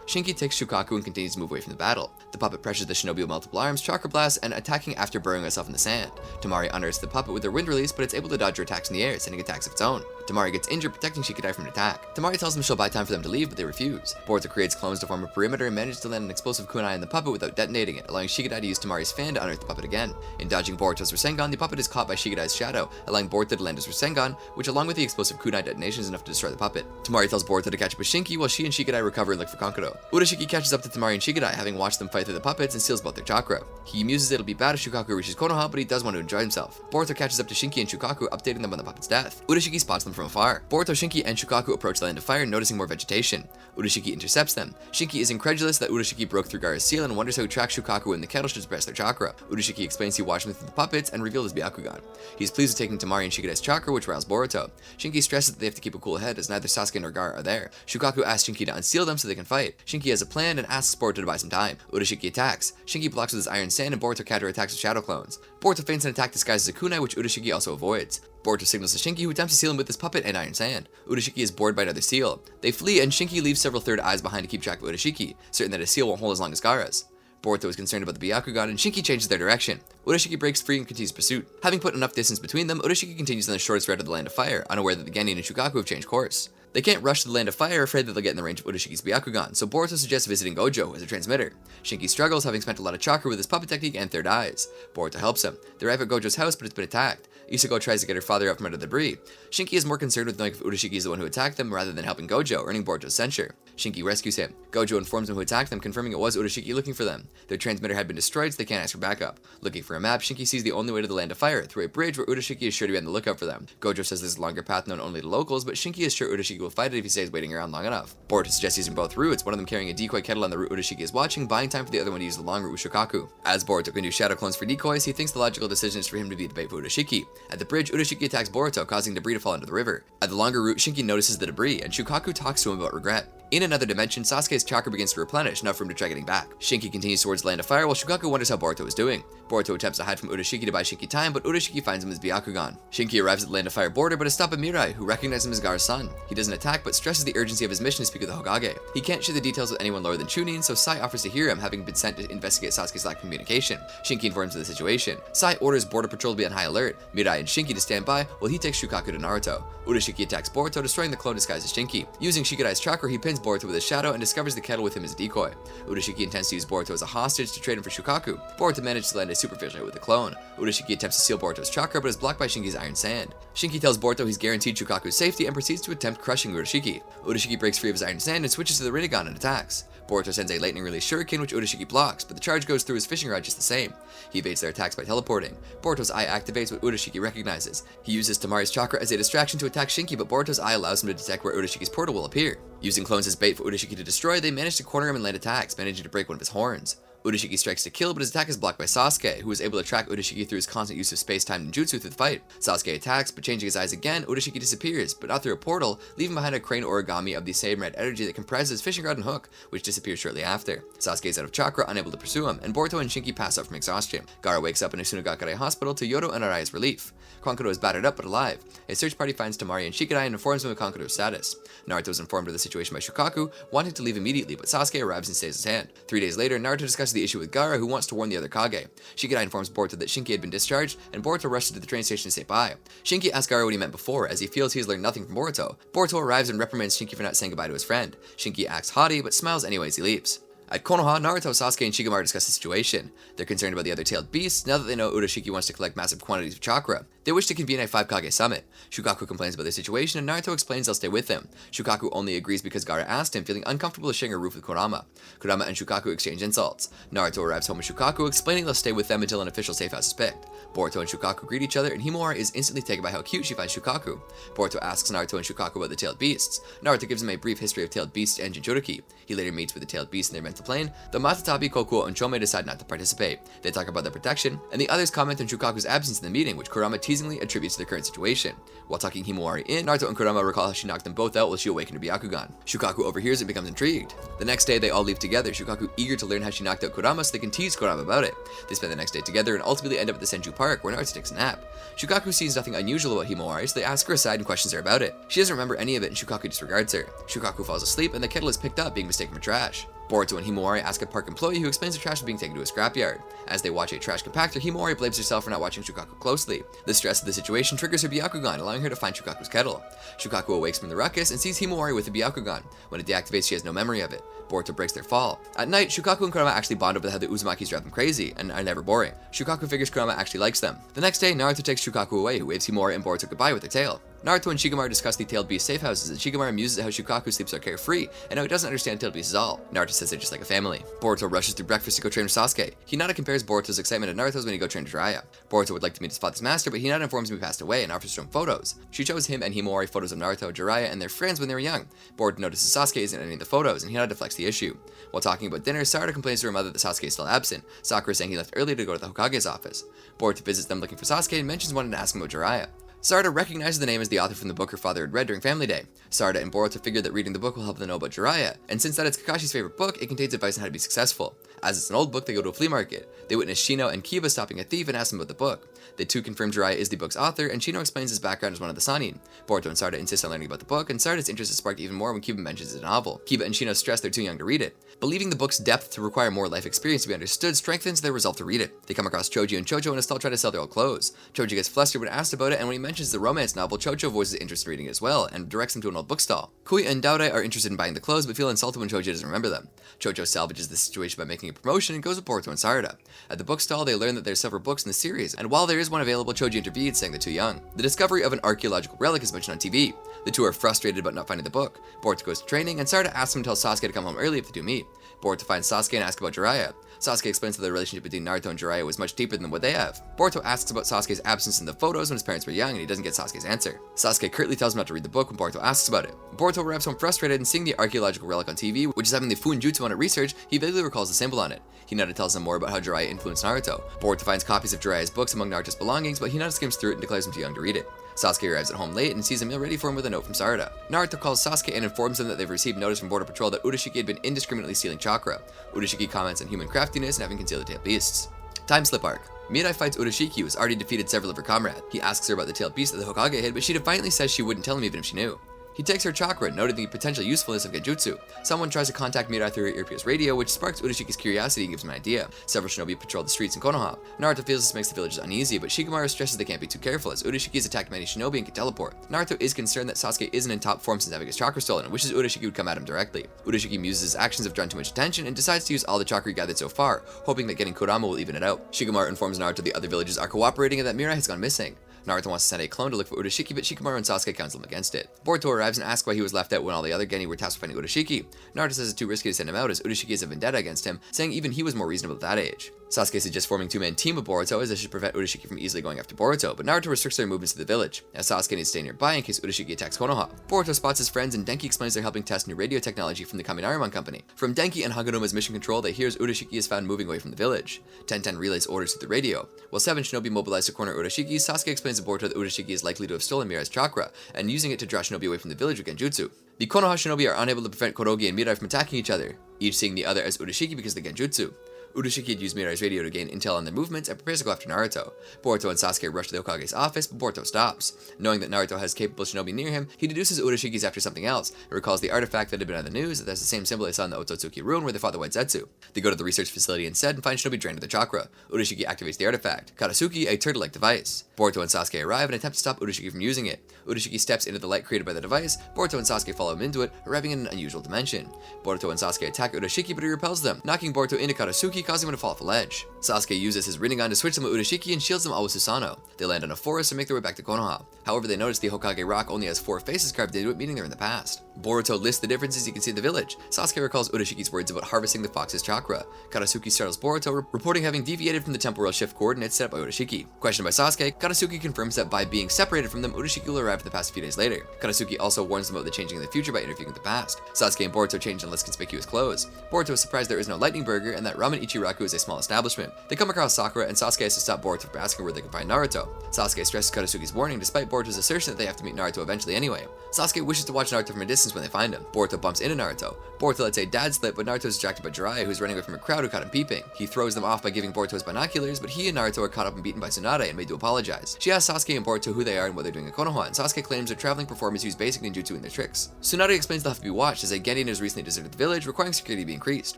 Shinki takes Shukaku and continues to move away from the battle. The puppet pressures the shinobi with multiple arms, chakra blasts, and attacking after burrowing itself in the sand. Temari unearths the puppet with their wind release, but it's able to dodge her attacks in the air, sending attacks of its own. Temari gets injured, protecting Shikadai from an attack. Temari tells them she'll buy time for them to leave, but they refuse. Boruto creates clones to form a perimeter and manages to land an explosive kunai in the puppet without detonating it, allowing Shikadai to use Temari's fan to unearth the puppet again. In dodging Boruto's Rasengan, the puppet is caught by Shikadai's shadow, allowing Boruto to land his Rasengan, which along with the explosive kunai detonation is enough to destroy the puppet. Temari tells Boruto to catch up with Shinki while she and Shikadai recover and look for Kankuro. Urashiki catches up to Temari and Shikadai, having watched them fight through the puppets, and seals both their chakra. He muses it'll be bad if Shukaku reaches Konoha, but he does want to enjoy himself. Boruto catches up to Shinki and Shukaku, updating them on the puppet's death. Urashiki spots them from afar. Boruto, Shinki, and Shukaku approach the land of fire, noticing more vegetation. Urashiki intercepts them. Shinki is incredulous that Urashiki broke through Gaara's seal and wonders how he tracked Shukaku and the kettle should suppress their chakra. Urashiki explains he watched them through the puppets and revealed his Byakugan. He's pleased with taking Temari and Shikadai's chakra, which riles Boruto. Shinki stresses that they have to keep a cool head as neither Sasuke nor Gaara are there. Shukaku asks Shinki to unseal them so they can fight. Shinki has a plan and asks Boruto to buy some time. Urashiki attacks. Shinki blocks with his iron sand and Boruto counterattacks with shadow clones. Boruto feints an attack disguised as a kunai, which Urashiki also avoids. Boruto signals to Shinki, who attempts to seal him with his puppet and iron sand. Urashiki is bored by another seal. They flee, and Shinki leaves several third eyes behind to keep track of Urashiki, certain that his seal won't hold as long as Gaara's. Boruto is concerned about the Byakugan, and Shinki changes their direction. Urashiki breaks free and continues pursuit. Having put enough distance between them, Urashiki continues on the shortest route of the Land of Fire, unaware that the Genin and Shukaku have changed course. They can't rush to the Land of Fire, afraid that they'll get in the range of Urashiki's Byakugan, so Boruto suggests visiting Gojo as a transmitter. Shinki struggles, having spent a lot of chakra with his puppet technique and third eyes. Boruto helps him. They arrive at Gojo's house, but it's been attacked. Isuko tries to get her father out from under the debris. Shinki is more concerned with knowing if Urashiki is the one who attacked them rather than helping Gojo, earning Boruto's censure. Shinki rescues him. Gojo informs him who attacked them, confirming it was Urashiki looking for them. Their transmitter had been destroyed, so they can't ask for backup. Looking for a map, Shinki sees the only way to the Land of Fire, through a bridge where Urashiki is sure to be on the lookout for them. Gojo says there's a longer path known only to locals, but Shinki is sure Urashiki will fight it if he stays waiting around long enough. Boruto suggests using both routes, one of them carrying a decoy kettle on the route Urashiki is watching, buying time for the other one to use the long route with Shukaku. As Boruto can do shadow clones for decoys, he thinks the logical decision is for him to be the bait for Urashiki. At the bridge, Urashiki attacks Boruto, causing debris to fall into the river. At the longer route, Shinki notices the debris, and Shukaku talks to him about regret. In another dimension, Sasuke's chakra begins to replenish, enough for him to try getting back. Shinki continues towards the Land of Fire while Shukaku wonders how Boruto is doing. Boruto attempts to hide from Urashiki to buy Shinki time, but Urashiki finds him as Byakugan. Shinki arrives at the Land of Fire border, but is stopped by Mirai, who recognizes him as Gaara's son. He doesn't attack, but stresses the urgency of his mission to speak with the Hokage. He can't share the details with anyone lower than Chūnin, so Sai offers to hear him, having been sent to investigate Sasuke's lack of communication. Shinki informs of the situation. Sai orders Border Patrol to be on high alert, Mirai and Shinki to stand by, while he takes Shukaku to Naruto. Urashiki attacks Boruto, destroying the clone disguised as Shinki. Using Shikadai's chakra, he pins Boruto with his shadow and discovers the kettle with him as a decoy. Urashiki intends to use Boruto as a hostage to trade him for Shukaku. Boruto manages to land a superficial hit with the clone. Urashiki attempts to seal Boruto's chakra, but is blocked by Shinki's iron sand. Shinki tells Boruto he's guaranteed Shukaku's safety and proceeds to attempt crushing Urashiki. Urashiki breaks free of his iron sand and switches to the Rinnegan and attacks. Boruto sends a lightning release shuriken, which Urashiki blocks, but the charge goes through his fishing rod just the same. He evades their attacks by teleporting. Boruto's eye activates what Urashiki recognizes. He uses Temari's chakra as a distraction to attack Shinki, but Boruto's eye allows him to detect where Urashiki's portal will appear. Using clones as bait for Urashiki to destroy, they manage to corner him and land attacks, managing to break one of his horns. Urashiki strikes to kill, but his attack is blocked by Sasuke, who is able to track Urashiki through his constant use of space-time and jutsu through the fight. Sasuke attacks, but changing his eyes again, Urashiki disappears, but not through a portal, leaving behind a crane origami of the same red energy that comprises fishing rod and hook, which disappears shortly after. Sasuke is out of chakra, unable to pursue him, and Boruto and Shinki pass out from exhaustion. Gaara wakes up in a Sunagakure hospital to Yodo and Arai's relief. Kankuro is battered up but alive. A search party finds Temari and Shikadai and informs him of Kankuro's status. Naruto is informed of the situation by Shukaku, wanting to leave immediately, but Sasuke arrives and stays his hand. 3 days later, Naruto discusses the issue with Gaara, who wants to warn the other Kage. Shikadai informs Boruto that Shinki had been discharged, and Boruto rushes to the train station to say bye. Shinki asks Gaara what he meant before, as he feels he has learned nothing from Boruto. Boruto arrives and reprimands Shinki for not saying goodbye to his friend. Shinki acts haughty, but smiles anyway as he leaves. At Konoha, Naruto, Sasuke, and Shikamaru discuss the situation. They're concerned about the other tailed beasts, now that they know Urashiki wants to collect massive quantities of chakra. They wish to convene a 5 Kage summit. Shukaku complains about their situation, and Naruto explains they'll stay with him. Shukaku only agrees because Gaara asked him, feeling uncomfortable sharing a roof with Kurama. Kurama and Shukaku exchange insults. Naruto arrives home with Shukaku, explaining they'll stay with them until an official safe house is picked. Boruto and Shukaku greet each other, and Himawari is instantly taken by how cute she finds Shukaku. Boruto asks Naruto and Shukaku about the tailed beasts. Naruto gives him a brief history of tailed beasts and Jinchuriki. He later meets with the tailed beasts in their mental plane. The Matatabi, Kokuo, and Chome decide not to participate. They talk about their protection, and the others comment on Shukaku's absence in the meeting, which Kurama teasingly attributes to the current situation. While talking Himawari in, Naruto and Kurama recall how she knocked them both out while she awakened her Byakugan. Shukaku overhears and becomes intrigued. The next day, they all leave together, Shukaku eager to learn how she knocked out Kurama so they can tease Kurama about it. They spend the next day together and ultimately end up at the Senju Park, where Naruto takes a nap. Shukaku sees nothing unusual about Himawari, so they ask her aside and questions her about it. She doesn't remember any of it, and Shukaku disregards her. Shukaku falls asleep, and the kettle is picked up, being mistaken for trash. Boruto and Himawari ask a park employee who explains the trash is being taken to a scrapyard. As they watch a trash compactor, Himawari blames herself for not watching Shukaku closely. The stress of the situation triggers her Byakugan, allowing her to find Shukaku's kettle. Shukaku awakes from the ruckus and sees Himawari with the Byakugan. When it deactivates, she has no memory of it. Boruto breaks their fall. At night, Shukaku and Kurama actually bond over how the Uzumakis drive them crazy, and are never boring. Shukaku figures Kurama actually likes them. The next day, Naruto takes Shukaku away, who waves Himawari and Boruto goodbye with their tail. Naruto and Shikamaru discuss the tailed beast safe houses, and Shikamaru muses at how Shukaku sleeps so carefree, and how he doesn't understand tailed beasts at all. Naruto says they're just like a family. Boruto rushes through breakfast to go train with Sasuke. Hinata compares Boruto's excitement to Naruto's when he go train with Jiraiya. Boruto would like to meet his father's master, but Hinata informs him he passed away and offers to show him photos. She shows him and Himawari photos of Naruto, Jiraiya, and their friends when they were young. Boruto notices Sasuke isn't in any of the photos, and Hinata deflects the issue. While talking about dinner, Sarada complains to her mother that Sasuke is still absent. Sakura saying he left early to go to the Hokage's office. Boruto visits them looking for Sasuke and mentions wanting to ask him about Jiraiya. Sarada recognizes the name as the author from the book her father had read during Family Day. Sarada and Boruto figure that reading the book will help them know about Jiraiya, and since that is Kakashi's favorite book, it contains advice on how to be successful. As it's an old book, they go to a flea market. They witness Shino and Kiba stopping a thief and ask him about the book. They too confirm Jiraiya is the book's author, and Shino explains his background as one of the Sannin. Boruto and Sarada insist on learning about the book, and Sarada's interest is sparked even more when Kiba mentions it's a novel. Kiba and Shino stress they're too young to read it. Believing the book's depth to require more life experience to be understood strengthens their resolve to read it. They come across Choji and Chocho in a stall trying to sell their old clothes. Choji gets flustered when asked about it, and when he mentions the romance novel, Chocho voices interest in reading it as well, and directs them to an old bookstall. Kui and Daure are interested in buying the clothes, but feel insulted when Choji doesn't remember them. Chocho salvages the situation by making a promotion and goes with Boruto and Sarada. At the bookstall, they learn that there are several books in the series, and while there is one available, Choji intervenes, saying they're too young. The discovery of an archaeological relic is mentioned on TV. The two are frustrated about not finding the book. Boruto goes to training, and Sarada asks him to tell Sasuke to come home early if the two meet. Boruto finds Sasuke and asks about Jiraiya. Sasuke explains that the relationship between Naruto and Jiraiya was much deeper than what they have. Boruto asks about Sasuke's absence in the photos when his parents were young, and he doesn't get Sasuke's answer. Sasuke curtly tells him not to read the book when Boruto asks about it. Boruto arrives home frustrated, and seeing the archaeological relic on TV, which is having the Fuinjutsu on it research, he vaguely recalls the symbol on it. Hinata tells him more about how Jiraiya influenced Naruto. Boruto finds copies of Jiraiya's books among Naruto's belongings, but Hinata skims through it and declares him too young to read it. Sasuke arrives at home late and sees a meal ready for him with a note from Sarada. Naruto calls Sasuke and informs him that they've received notice from Border Patrol that Urashiki had been indiscriminately stealing chakra. Urashiki comments on human craftiness and having concealed the tailed beasts. Time slip arc. Mirai fights Urashiki, who has already defeated several of her comrades. He asks her about the tailed beast that the Hokage hid, but she defiantly says she wouldn't tell him even if she knew. He takes her chakra, noting the potential usefulness of genjutsu. Someone tries to contact Mirai through her earpiece radio, which sparks Urashiki's curiosity and gives him an idea. Several shinobi patrol the streets in Konoha. Naruto feels this makes the villagers uneasy, but Shikamaru stresses they can't be too careful, as Urashiki has attacked many shinobi and can teleport. Naruto is concerned that Sasuke isn't in top form since having his chakra stolen, and wishes Urashiki would come at him directly. Urashiki muses his actions have drawn too much attention, and decides to use all the chakra he gathered so far, hoping that getting Kurama will even it out. Shikamaru informs Naruto the other villagers are cooperating and that Mirai has gone missing. Naruto wants to send a clone to look for Urashiki, but Shikamaru and Sasuke counsel him against it. Boruto arrives and asks why he was left out when all the other Genin were tasked with finding Urashiki. Naruto says it's too risky to send him out as Urashiki has a vendetta against him, saying even he was more reasonable at that age. Sasuke suggests forming a two-man team with Boruto as this should prevent Urashiki from easily going after Boruto, but Naruto restricts their movements to the village, as Sasuke needs to stay nearby in case Urashiki attacks Konoha. Boruto spots his friends and Denki explains they're helping test new radio technology from the Kaminarimon Company. From Denki and Haganuma's mission control, they hears Urashiki is found moving away from the village. Tenten relays orders through the radio. While 7 Shinobi mobilize to corner Urashiki, Sasuke explains to Boruto that Urashiki is likely to have stolen Mirai's chakra, and using it to draw Shinobi away from the village with Genjutsu. The Konoha Shinobi are unable to prevent Kurogi and Mirai from attacking each other, each seeing the other as Urashiki because of the Genjutsu. Urashiki had used Mirai's radio to gain intel on their movements and prepares to go after Naruto. Boruto and Sasuke rush to the Hokage's office, but Boruto stops. Knowing that Naruto has capable shinobi near him, he deduces Urashiki's after something else, and recalls the artifact that had been on the news that has the same symbol they saw in the Otsutsuki ruin where they fought the White Zetsu. They go to the research facility instead and find shinobi drained of their chakra. Urashiki activates the artifact, Akatsuki, a turtle-like device. Boruto and Sasuke arrive and attempt to stop Urashiki from using it. Urashiki steps into the light created by the device, Boruto and Sasuke follow him into it, arriving in an unusual dimension. Boruto and Sasuke attack Urashiki, but he repels them, knocking Boruto into Akatsuki, causing him to fall off a ledge. Sasuke uses his Rinnegan to switch them with Urashiki and shields them all with Susanoo. They land in a forest and make their way back to Konoha. However, they notice the Hokage rock only has 4 faces carved into it, meaning they're in the past. Boruto lists the differences you can see in the village. Sasuke recalls Urashiki's words about harvesting the fox's chakra. Katsuki startles Boruto, reporting having deviated from the temporal shift coordinates set up by Urashiki. Questioned by Sasuke, Katsuki confirms that by being separated from them, Urashiki will arrive in the past a few days later. Katsuki also warns them about the changing in the future by interviewing with the past. Sasuke and Boruto change in less conspicuous clothes. Boruto is surprised there is no lightning burger and that Ramen Ichiraku is a small establishment. They come across Sakura and Sasuke has to stop Boruto from asking where they can find Naruto. Sasuke stresses Katsuki's warning despite Boruto's assertion that they have to meet Naruto eventually anyway. Sasuke wishes to watch Naruto from a distance when they find him. Boruto bumps into Naruto. Boruto lets a dad slip, but Naruto is distracted by Jiraiya, who's running away from a crowd who caught him peeping. He throws them off by giving Boruto his binoculars, but he and Naruto are caught up and beaten by Tsunade and made to apologize. She asks Sasuke and Boruto who they are and what they're doing at Konoha, and Sasuke claims their traveling performers use basic ninjutsu in their tricks. Tsunade explains they'll have to be watched as a Genin has recently deserted the village, requiring security to be increased.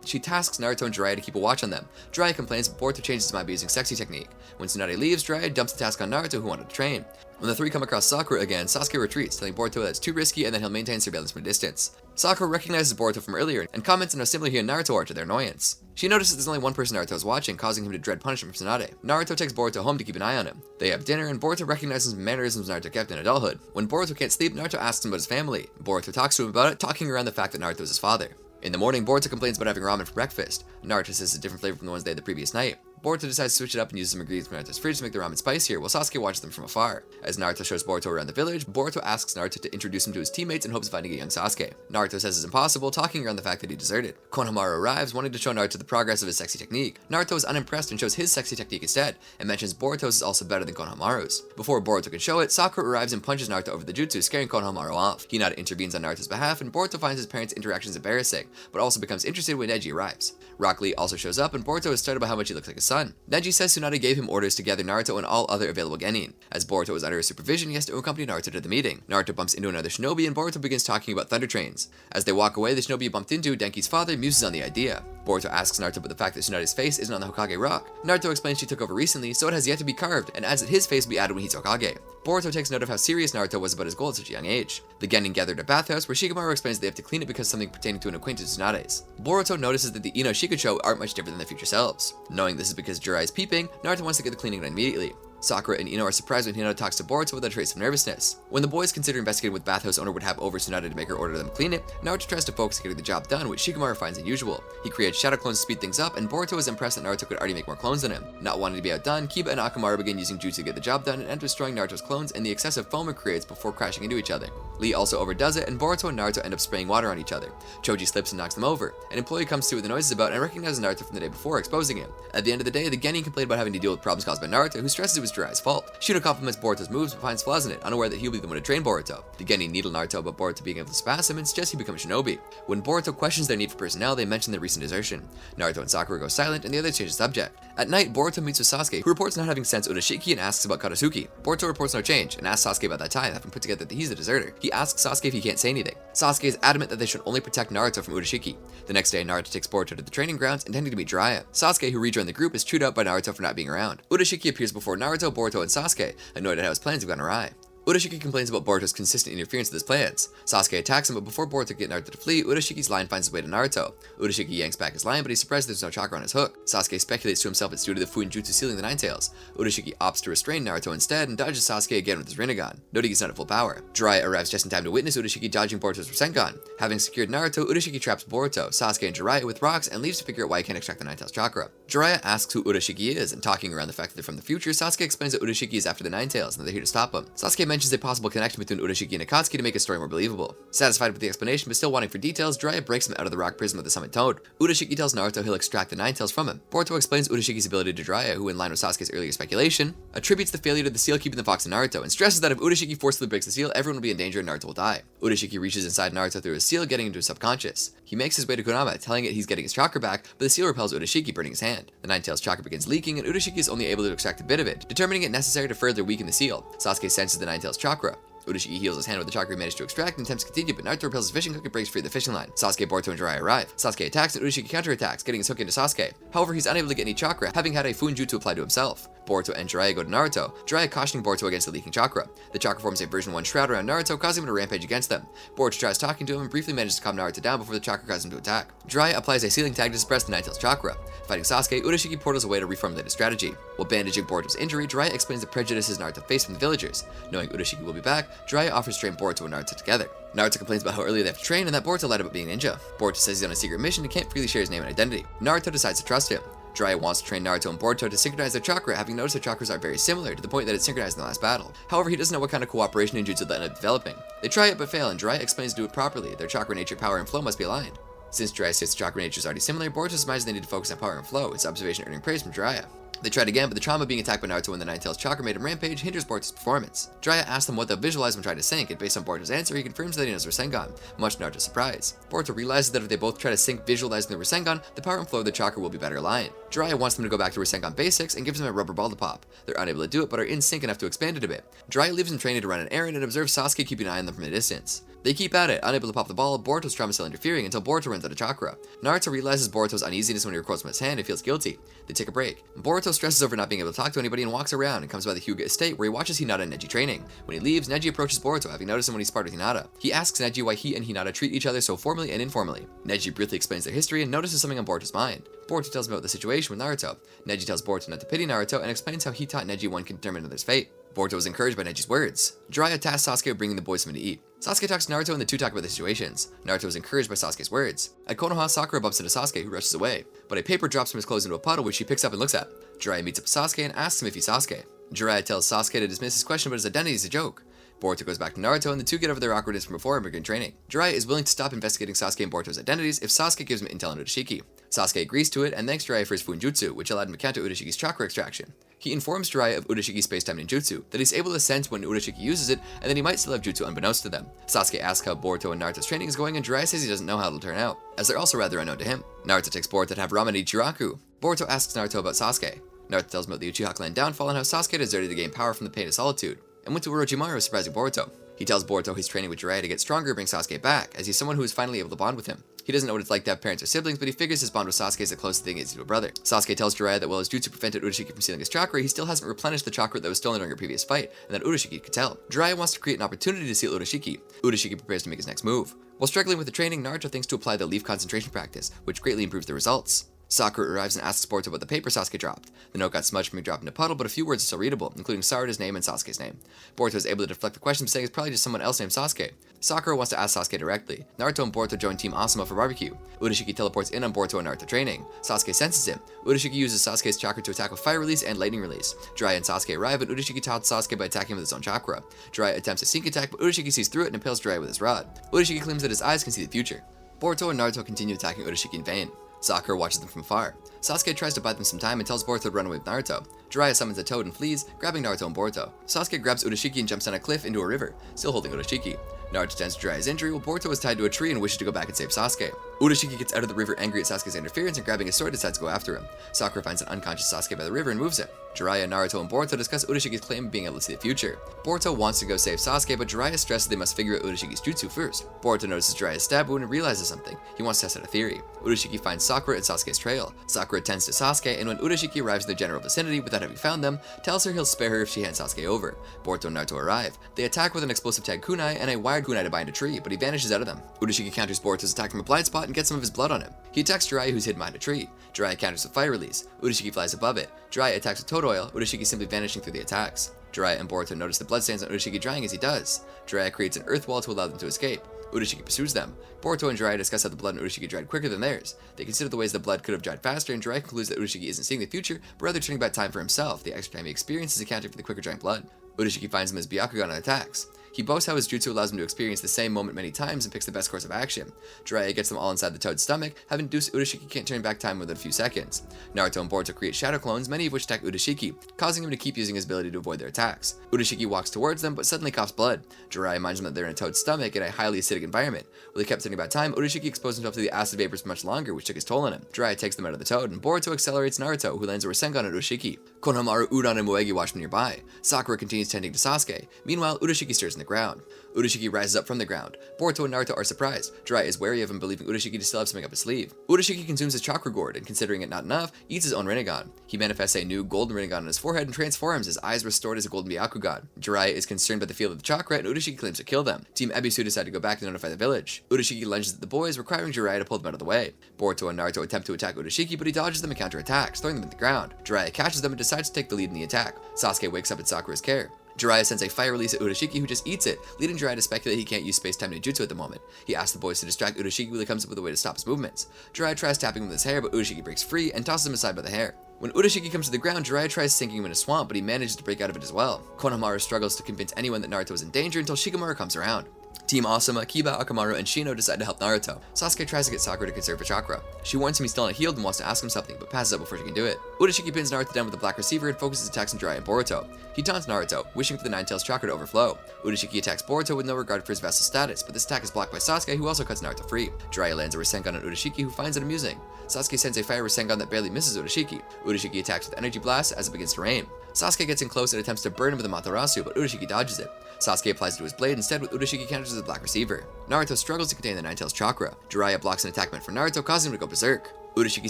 She tasks Naruto and Jiraiya to keep a watch on them. Jiraiya complains, but Boruto changes his mind by using sexy technique. When Tsunade leaves, Jiraiya dumps the task on Naruto, who wanted to train. When the three come across Sakura again, Sasuke retreats, telling Boruto that it's too risky and that he'll maintain surveillance from a distance. Sakura recognizes Boruto from earlier and comments on how similar he and Naruto are to their annoyance. She notices there's only one person Naruto is watching, causing him to dread punishment from Tsunade. Naruto takes Boruto home to keep an eye on him. They have dinner, and Boruto recognizes some mannerisms Naruto kept in adulthood. When Boruto can't sleep, Naruto asks him about his family. Boruto talks to him about it, talking around the fact that Naruto is his father. In the morning, Boruto complains about having ramen for breakfast. Naruto says it's a different flavor from the ones they had the previous night. Boruto decides to switch it up and use some ingredients from Naruto's fridge to make the ramen spicier, while Sasuke watches them from afar. As Naruto shows Boruto around the village, Boruto asks Naruto to introduce him to his teammates in hopes of finding a young Sasuke. Naruto says it's impossible, talking around the fact that he deserted. Konohamaru arrives, wanting to show Naruto the progress of his sexy technique. Naruto is unimpressed and shows his sexy technique instead, and mentions Boruto's is also better than Konohamaru's. Before Boruto can show it, Sakura arrives and punches Naruto over the jutsu, scaring Konohamaru off. Hinata intervenes on Naruto's behalf, and Boruto finds his parents' interactions embarrassing, but also becomes interested when Neji arrives. Rock Lee also shows up, and Boruto is startled by how much he looks like his son. Neji says Tsunade gave him orders to gather Naruto and all other available Genin. As Boruto is under his supervision, he has to accompany Naruto to the meeting. Naruto bumps into another shinobi, and Boruto begins talking about thunder trains. As they walk away, the shinobi bumped into, Denki's father, muses on the idea. Boruto asks Naruto about the fact that Tsunade's face isn't on the Hokage rock. Naruto explains she took over recently, so it has yet to be carved, and adds that his face will be added when he's Hokage. Boruto takes note of how serious Naruto was about his goal at such a young age. The Genin gathered at a bathhouse, where Shikamaru explains they have to clean it because something pertaining to an acquaintance Tsunade's. Boruto notices that the Ino Shikucho aren't much different than their future selves. Knowing this is because Jiraiya is peeping, Naruto wants to get the cleaning done immediately. Sakura and Ino are surprised when Hinata talks to Boruto without a trace of nervousness. When the boys consider investigating what the bathhouse owner would have over Tsunade to make her order them clean it, Naruto tries to focus on getting the job done, which Shikamaru finds unusual. He creates shadow clones to speed things up, and Boruto is impressed that Naruto could already make more clones than him. Not wanting to be outdone, Kiba and Akamaru begin using jutsu to get the job done and end up destroying Naruto's clones and the excessive foam it creates before crashing into each other. Lee also overdoes it, and Boruto and Naruto end up spraying water on each other. Choji slips and knocks them over. An employee comes to what the noise is about and recognizes Naruto from the day before, exposing him. At the end of the day, the Genin complain about having to deal with problems caused by Naruto, who stresses it was Jiraiya's fault. Shino compliments Boruto's moves but finds flaws in it, unaware that he'll be the one to train Boruto. The Genin needle Naruto about Boruto being able to surpass him and suggest he become a shinobi. When Boruto questions their need for personnel, they mention their recent desertion. Naruto and Sakura go silent, and the others change the subject. At night, Boruto meets with Sasuke, who reports not having sensed Urashiki and asks about Katsuki. Boruto reports no change, and asks Sasuke about that time, having put together that he's a deserter. He asks Sasuke if he can't say anything. Sasuke is adamant that they should only protect Naruto from Urashiki. The next day, Naruto takes Boruto to the training grounds, intending to meet Jiraiya. Sasuke, who rejoined the group, is chewed out by Naruto for not being around. Urashiki appears before Naruto, Boruto, and Sasuke, annoyed at how his plans have gone awry. Urashiki complains about Boruto's consistent interference with his plans. Sasuke attacks him, but before Boruto can get Naruto to flee, Urashiki's line finds his way to Naruto. Urashiki yanks back his line, but he's surprised there's no chakra on his hook. Sasuke speculates to himself it's due to the Fuinjutsu sealing the Nine Tails. Urashiki opts to restrain Naruto instead and dodges Sasuke again with his Rinnegan, noting he's not at full power. Jiraiya arrives just in time to witness Urashiki dodging Boruto's Rasengan. Having secured Naruto, Urashiki traps Boruto, Sasuke, and Jiraiya with rocks and leaves to figure out why he can't extract the Nine Tails chakra. Jiraiya asks who Urashiki is, and talking around the fact that they're from the future, Sasuke explains that Urashiki is after the Nine Tails and that they're here to stop him. Sasuke mentions a possible connection between Urashiki and Akatsuki to make his story more believable. Satisfied with the explanation but still wanting for details, Jiraiya breaks him out of the rock prison with the summon toad. Urashiki tells Naruto he'll extract the Nine Tails from him. Boruto explains Urashiki's ability to Jiraiya, who in line with Sasuke's earlier speculation, attributes the failure to the seal keeping the fox in Naruto, and stresses that if Urashiki forcibly breaks the seal, everyone will be in danger and Naruto will die. Urashiki reaches inside Naruto through his seal, getting into his subconscious. He makes his way to Kurama, telling it he's getting his chakra back, but the seal repels Urashiki, burning his hand. The Nine Tails chakra begins leaking, and Urashiki is only able to extract a bit of it, determining it necessary to further weaken the seal. Sasuke senses the Nine Tails chakra. Urashiki heals his hand with the chakra he managed to extract and attempts to continue, but Naruto repels his fishing hook and breaks free of the fishing line. Sasuke, Boruto, and Jiraiya arrive. Sasuke attacks and Urashiki counterattacks, getting his hook into Sasuke. However, he's unable to get any chakra, having had a Fuinjutsu applied to himself. Boruto and Jiraiya go to Naruto, Jiraiya cautioning Boruto against the leaking chakra. The chakra forms a version 1 shroud around Naruto, causing him to rampage against them. Boruto tries talking to him and briefly manages to calm Naruto down before the chakra causes him to attack. Jiraiya applies a sealing tag to suppress the Nine Tails chakra. Fighting Sasuke, Urashiki portals away to reformulate his strategy. While bandaging Boruto's injury, Jiraiya explains the prejudices Naruto faced from the villagers. Knowing Urashiki will be back, Jiraiya offers to train Boruto and Naruto together. Naruto complains about how early they have to train and that Boruto lied about being ninja. Boruto says he's on a secret mission and can't freely share his name and identity. Naruto decides to trust him. Jiraiya wants to train Naruto and Boruto to synchronize their chakra, having noticed their chakras are very similar to the point that it's synchronized in the last battle. However, he doesn't know what kind of cooperation and jutsu they'll end up developing. They try it but fail, and Jiraiya explains to do it properly. Their chakra nature, power, and flow must be aligned. Since Jiraiya states the chakra nature is already similar, Boruto surmises they need to focus on power and flow, its observation earning praise from Jiraiya. They tried again, but the trauma of being attacked by Naruto when the Nine Tails chakra made him rampage hinders Boruto's performance. Jiraiya asks them what they'll visualize when trying to sync, and based on Boruto's answer, he confirms that he knows Rasengan, much to Naruto's surprise. Boruto realizes that if they both try to sync visualizing the Rasengan, the power and flow of the chakra will be better aligned. Jiraiya wants them to go back to Rasengan basics and gives them a rubber ball to pop. They're unable to do it, but are in sync enough to expand it a bit. Jiraiya leaves them training to run an errand and observes Sasuke keeping an eye on them from a distance. They keep at it, unable to pop the ball, Boruto's trauma still interfering until Boruto runs out of chakra. Naruto realizes Boruto's uneasiness when he records from his hand and feels guilty. They take a break. Boruto stresses over not being able to talk to anybody and walks around and comes by the Hyuga estate where he watches Hinata and Neji training. When he leaves, Neji approaches Boruto, having noticed him when he sparred with Hinata. He asks Neji why he and Hinata treat each other so formally and informally. Neji briefly explains their history and notices something on Boruto's mind. Boruto tells him about the situation with Naruto. Neji tells Boruto not to pity Naruto and explains how he taught Neji one can determine another's fate. Boruto was encouraged by Neji's words. Jiraiya tasks Sasuke with bringing the boys something to eat. Sasuke talks to Naruto and the two talk about the situations. Naruto was encouraged by Sasuke's words. At Konoha, Sakura bumps into Sasuke, who rushes away, but a paper drops from his clothes into a puddle, which she picks up and looks at. Jiraiya meets up with Sasuke and asks him if he's Sasuke. Jiraiya tells Sasuke to dismiss his question about his identity as a joke. Boruto goes back to Naruto and the two get over their awkwardness from before and begin training. Jiraiya is willing to stop investigating Sasuke and Boruto's identities if Sasuke gives him intel on Urashiki. Sasuke agrees to it and thanks Jiraiya for his Fuinjutsu, which allowed him to counter Urashiki's chakra extraction. He informs Jiraiya of Urashiki's space-time ninjutsu, that he's able to sense when Urashiki uses it, and that he might still have jutsu unbeknownst to them. Sasuke asks how Boruto and Naruto's training is going, and Jiraiya says he doesn't know how it'll turn out, as they're also rather unknown to him. Naruto takes Boruto to have ramen at Ichiraku. Boruto asks Naruto about Sasuke. Naruto tells him about the Uchiha clan downfall and how Sasuke deserted to gain power from the pain of solitude, and went to Orochimaru surprising Boruto. He tells Boruto he's training with Jiraiya to get stronger and bring Sasuke back, as he's someone who is finally able to bond with him. He doesn't know what it's like to have parents or siblings, but he figures his bond with Sasuke is the closest thing he is to a brother. Sasuke tells Jiraiya that while his jutsu prevented Urashiki from stealing his chakra, he still hasn't replenished the chakra that was stolen during a previous fight, and that Urashiki could tell. Jiraiya wants to create an opportunity to steal Urashiki. Urashiki prepares to make his next move. While struggling with the training, Naruto thinks to apply the leaf concentration practice, which greatly improves the results. Sakura arrives and asks Boruto about the paper Sasuke dropped. The note got smudged from being dropped in a puddle, but a few words are still readable, including Sarada's name and Sasuke's name. Boruto is able to deflect the question, saying it's probably just someone else named Sasuke. Sakura wants to ask Sasuke directly. Naruto and Boruto join Team Asuma for barbecue. Urashiki teleports in on Boruto and Naruto training. Sasuke senses him. Urashiki uses Sasuke's chakra to attack with fire release and lightning release. Jiraiya and Sasuke arrive, and Urashiki taunts Sasuke by attacking him with his own chakra. Jiraiya attempts a sneak attack, but Urashiki sees through it and impales Jiraiya with his rod. Urashiki claims that his eyes can see the future. Boruto and Naruto continue attacking Urashiki in vain. Sakura watches them from afar. Sasuke tries to buy them some time and tells Boruto to run away with Naruto. Jiraiya summons a toad and flees, grabbing Naruto and Boruto. Sasuke grabs Urashiki and jumps down a cliff into a river, still holding Urashiki. Naruto tends to Jiraiya's injury while Boruto is tied to a tree and wishes to go back and save Sasuke. Urashiki gets out of the river angry at Sasuke's interference and grabbing his sword decides to go after him. Sakura finds an unconscious Sasuke by the river and moves him. Jiraiya, Naruto, and Boruto discuss Urashiki's claim of being able to see the future. Boruto wants to go save Sasuke, but Jiraiya stresses they must figure out Urashiki's jutsu first. Boruto notices Jiraiya's stab wound and realizes something. He wants to test out a theory. Urashiki finds Sakura and Sasuke's trail. Sakura tends to Sasuke, and when Urashiki arrives in their general vicinity without having found them, tells her he'll spare her if she hands Sasuke over. Boruto and Naruto arrive. They attack with an explosive tag kunai and a wired kunai to bind a tree, but he vanishes out of them. Urashiki counters Boruto's attack from a blind spot and gets some of his blood on him. He attacks Jiraiya, who's hidden behind a tree. Jiraiya counters with fire release. Urashiki flies above it. Jiraiya attacks with toad oil, Urashiki simply vanishing through the attacks. Jiraiya and Boruto notice the bloodstains on Urashiki drying as he does. Jiraiya creates an earth wall to allow them to escape. Urashiki pursues them. Boruto and Jiraiya discuss how the blood on Urashiki dried quicker than theirs. They consider the ways the blood could have dried faster, and Jiraiya concludes that Urashiki isn't seeing the future, but rather turning back time for himself. The extra time he experiences accounting for the quicker drying blood. Urashiki finds him as Byakuya Gang attacks. He boasts how his jutsu allows him to experience the same moment many times and picks the best course of action. Jiraiya gets them all inside the toad's stomach, having induced Urashiki can't turn back time within a few seconds. Naruto and Boruto create shadow clones, many of which attack Urashiki, causing him to keep using his ability to avoid their attacks. Urashiki walks towards them, but suddenly coughs blood. Jiraiya reminds them that they're in a toad's stomach in a highly acidic environment. While they kept turning back time, Urashiki exposed himself to the acid vapors for much longer, which took his toll on him. Jiraiya takes them out of the toad, and Boruto accelerates Naruto, who lands a Rasengan on Urashiki. Konohamaru, Udon, and Moegi watch from nearby. Sakura continues tending to Sasuke. Meanwhile, Urashiki stirs in the ground. Urashiki rises up from the ground. Boruto and Naruto are surprised. Jiraiya is wary of him, believing Urashiki to still have something up his sleeve. Urashiki consumes his chakra gourd, and considering it not enough, eats his own Rinnegan. He manifests a new golden Rinnegan on his forehead and transforms, his eyes restored as a golden Byakugan. Jiraiya is concerned by the field of the chakra, and Urashiki claims to kill them. Team Ebisu decide to go back to notify the village. Urashiki lunges at the boys, requiring Jiraiya to pull them out of the way. Boruto and Naruto attempt to attack Urashiki, but he dodges them and counterattacks, throwing them at the ground. Jiraiya catches them and decides to take the lead in the attack. Sasuke wakes up in Sakura's care. Jiraiya sends a fire release at Urashiki, who just eats it, leading Jiraiya to speculate he can't use space-time ninjutsu at the moment. He asks the boys to distract Urashiki while he comes up with a way to stop his movements. Jiraiya tries tapping him with his hair, but Urashiki breaks free and tosses him aside by the hair. When Urashiki comes to the ground, Jiraiya tries sinking him in a swamp, but he manages to break out of it as well. Konohamaru struggles to convince anyone that Naruto is in danger until Shikamaru comes around. Team Asuma, Kiba, Akamaru, and Shino decide to help Naruto. Sasuke tries to get Sakura to conserve her chakra. She warns him he's still not healed and wants to ask him something, but passes out before she can do it. Urashiki pins Naruto down with a black receiver and focuses attacks on Jiraiya and Boruto. He taunts Naruto, wishing for the Nine Tails chakra to overflow. Urashiki attacks Boruto with no regard for his vassal status, but this attack is blocked by Sasuke, who also cuts Naruto free. Jiraiya lands a Rasengan on Urashiki, who finds it amusing. Sasuke sends a fire Rasengan that barely misses Urashiki. Urashiki attacks with energy blasts as it begins to rain. Sasuke gets in close and attempts to burn him with a Matarasu, but Urashiki dodges it. Sasuke applies it to his blade instead, with Urashiki counters with a black receiver. Naruto struggles to contain the Nine Tails chakra. Jiraiya blocks an attack meant for Naruto, causing him to go berserk. Urashiki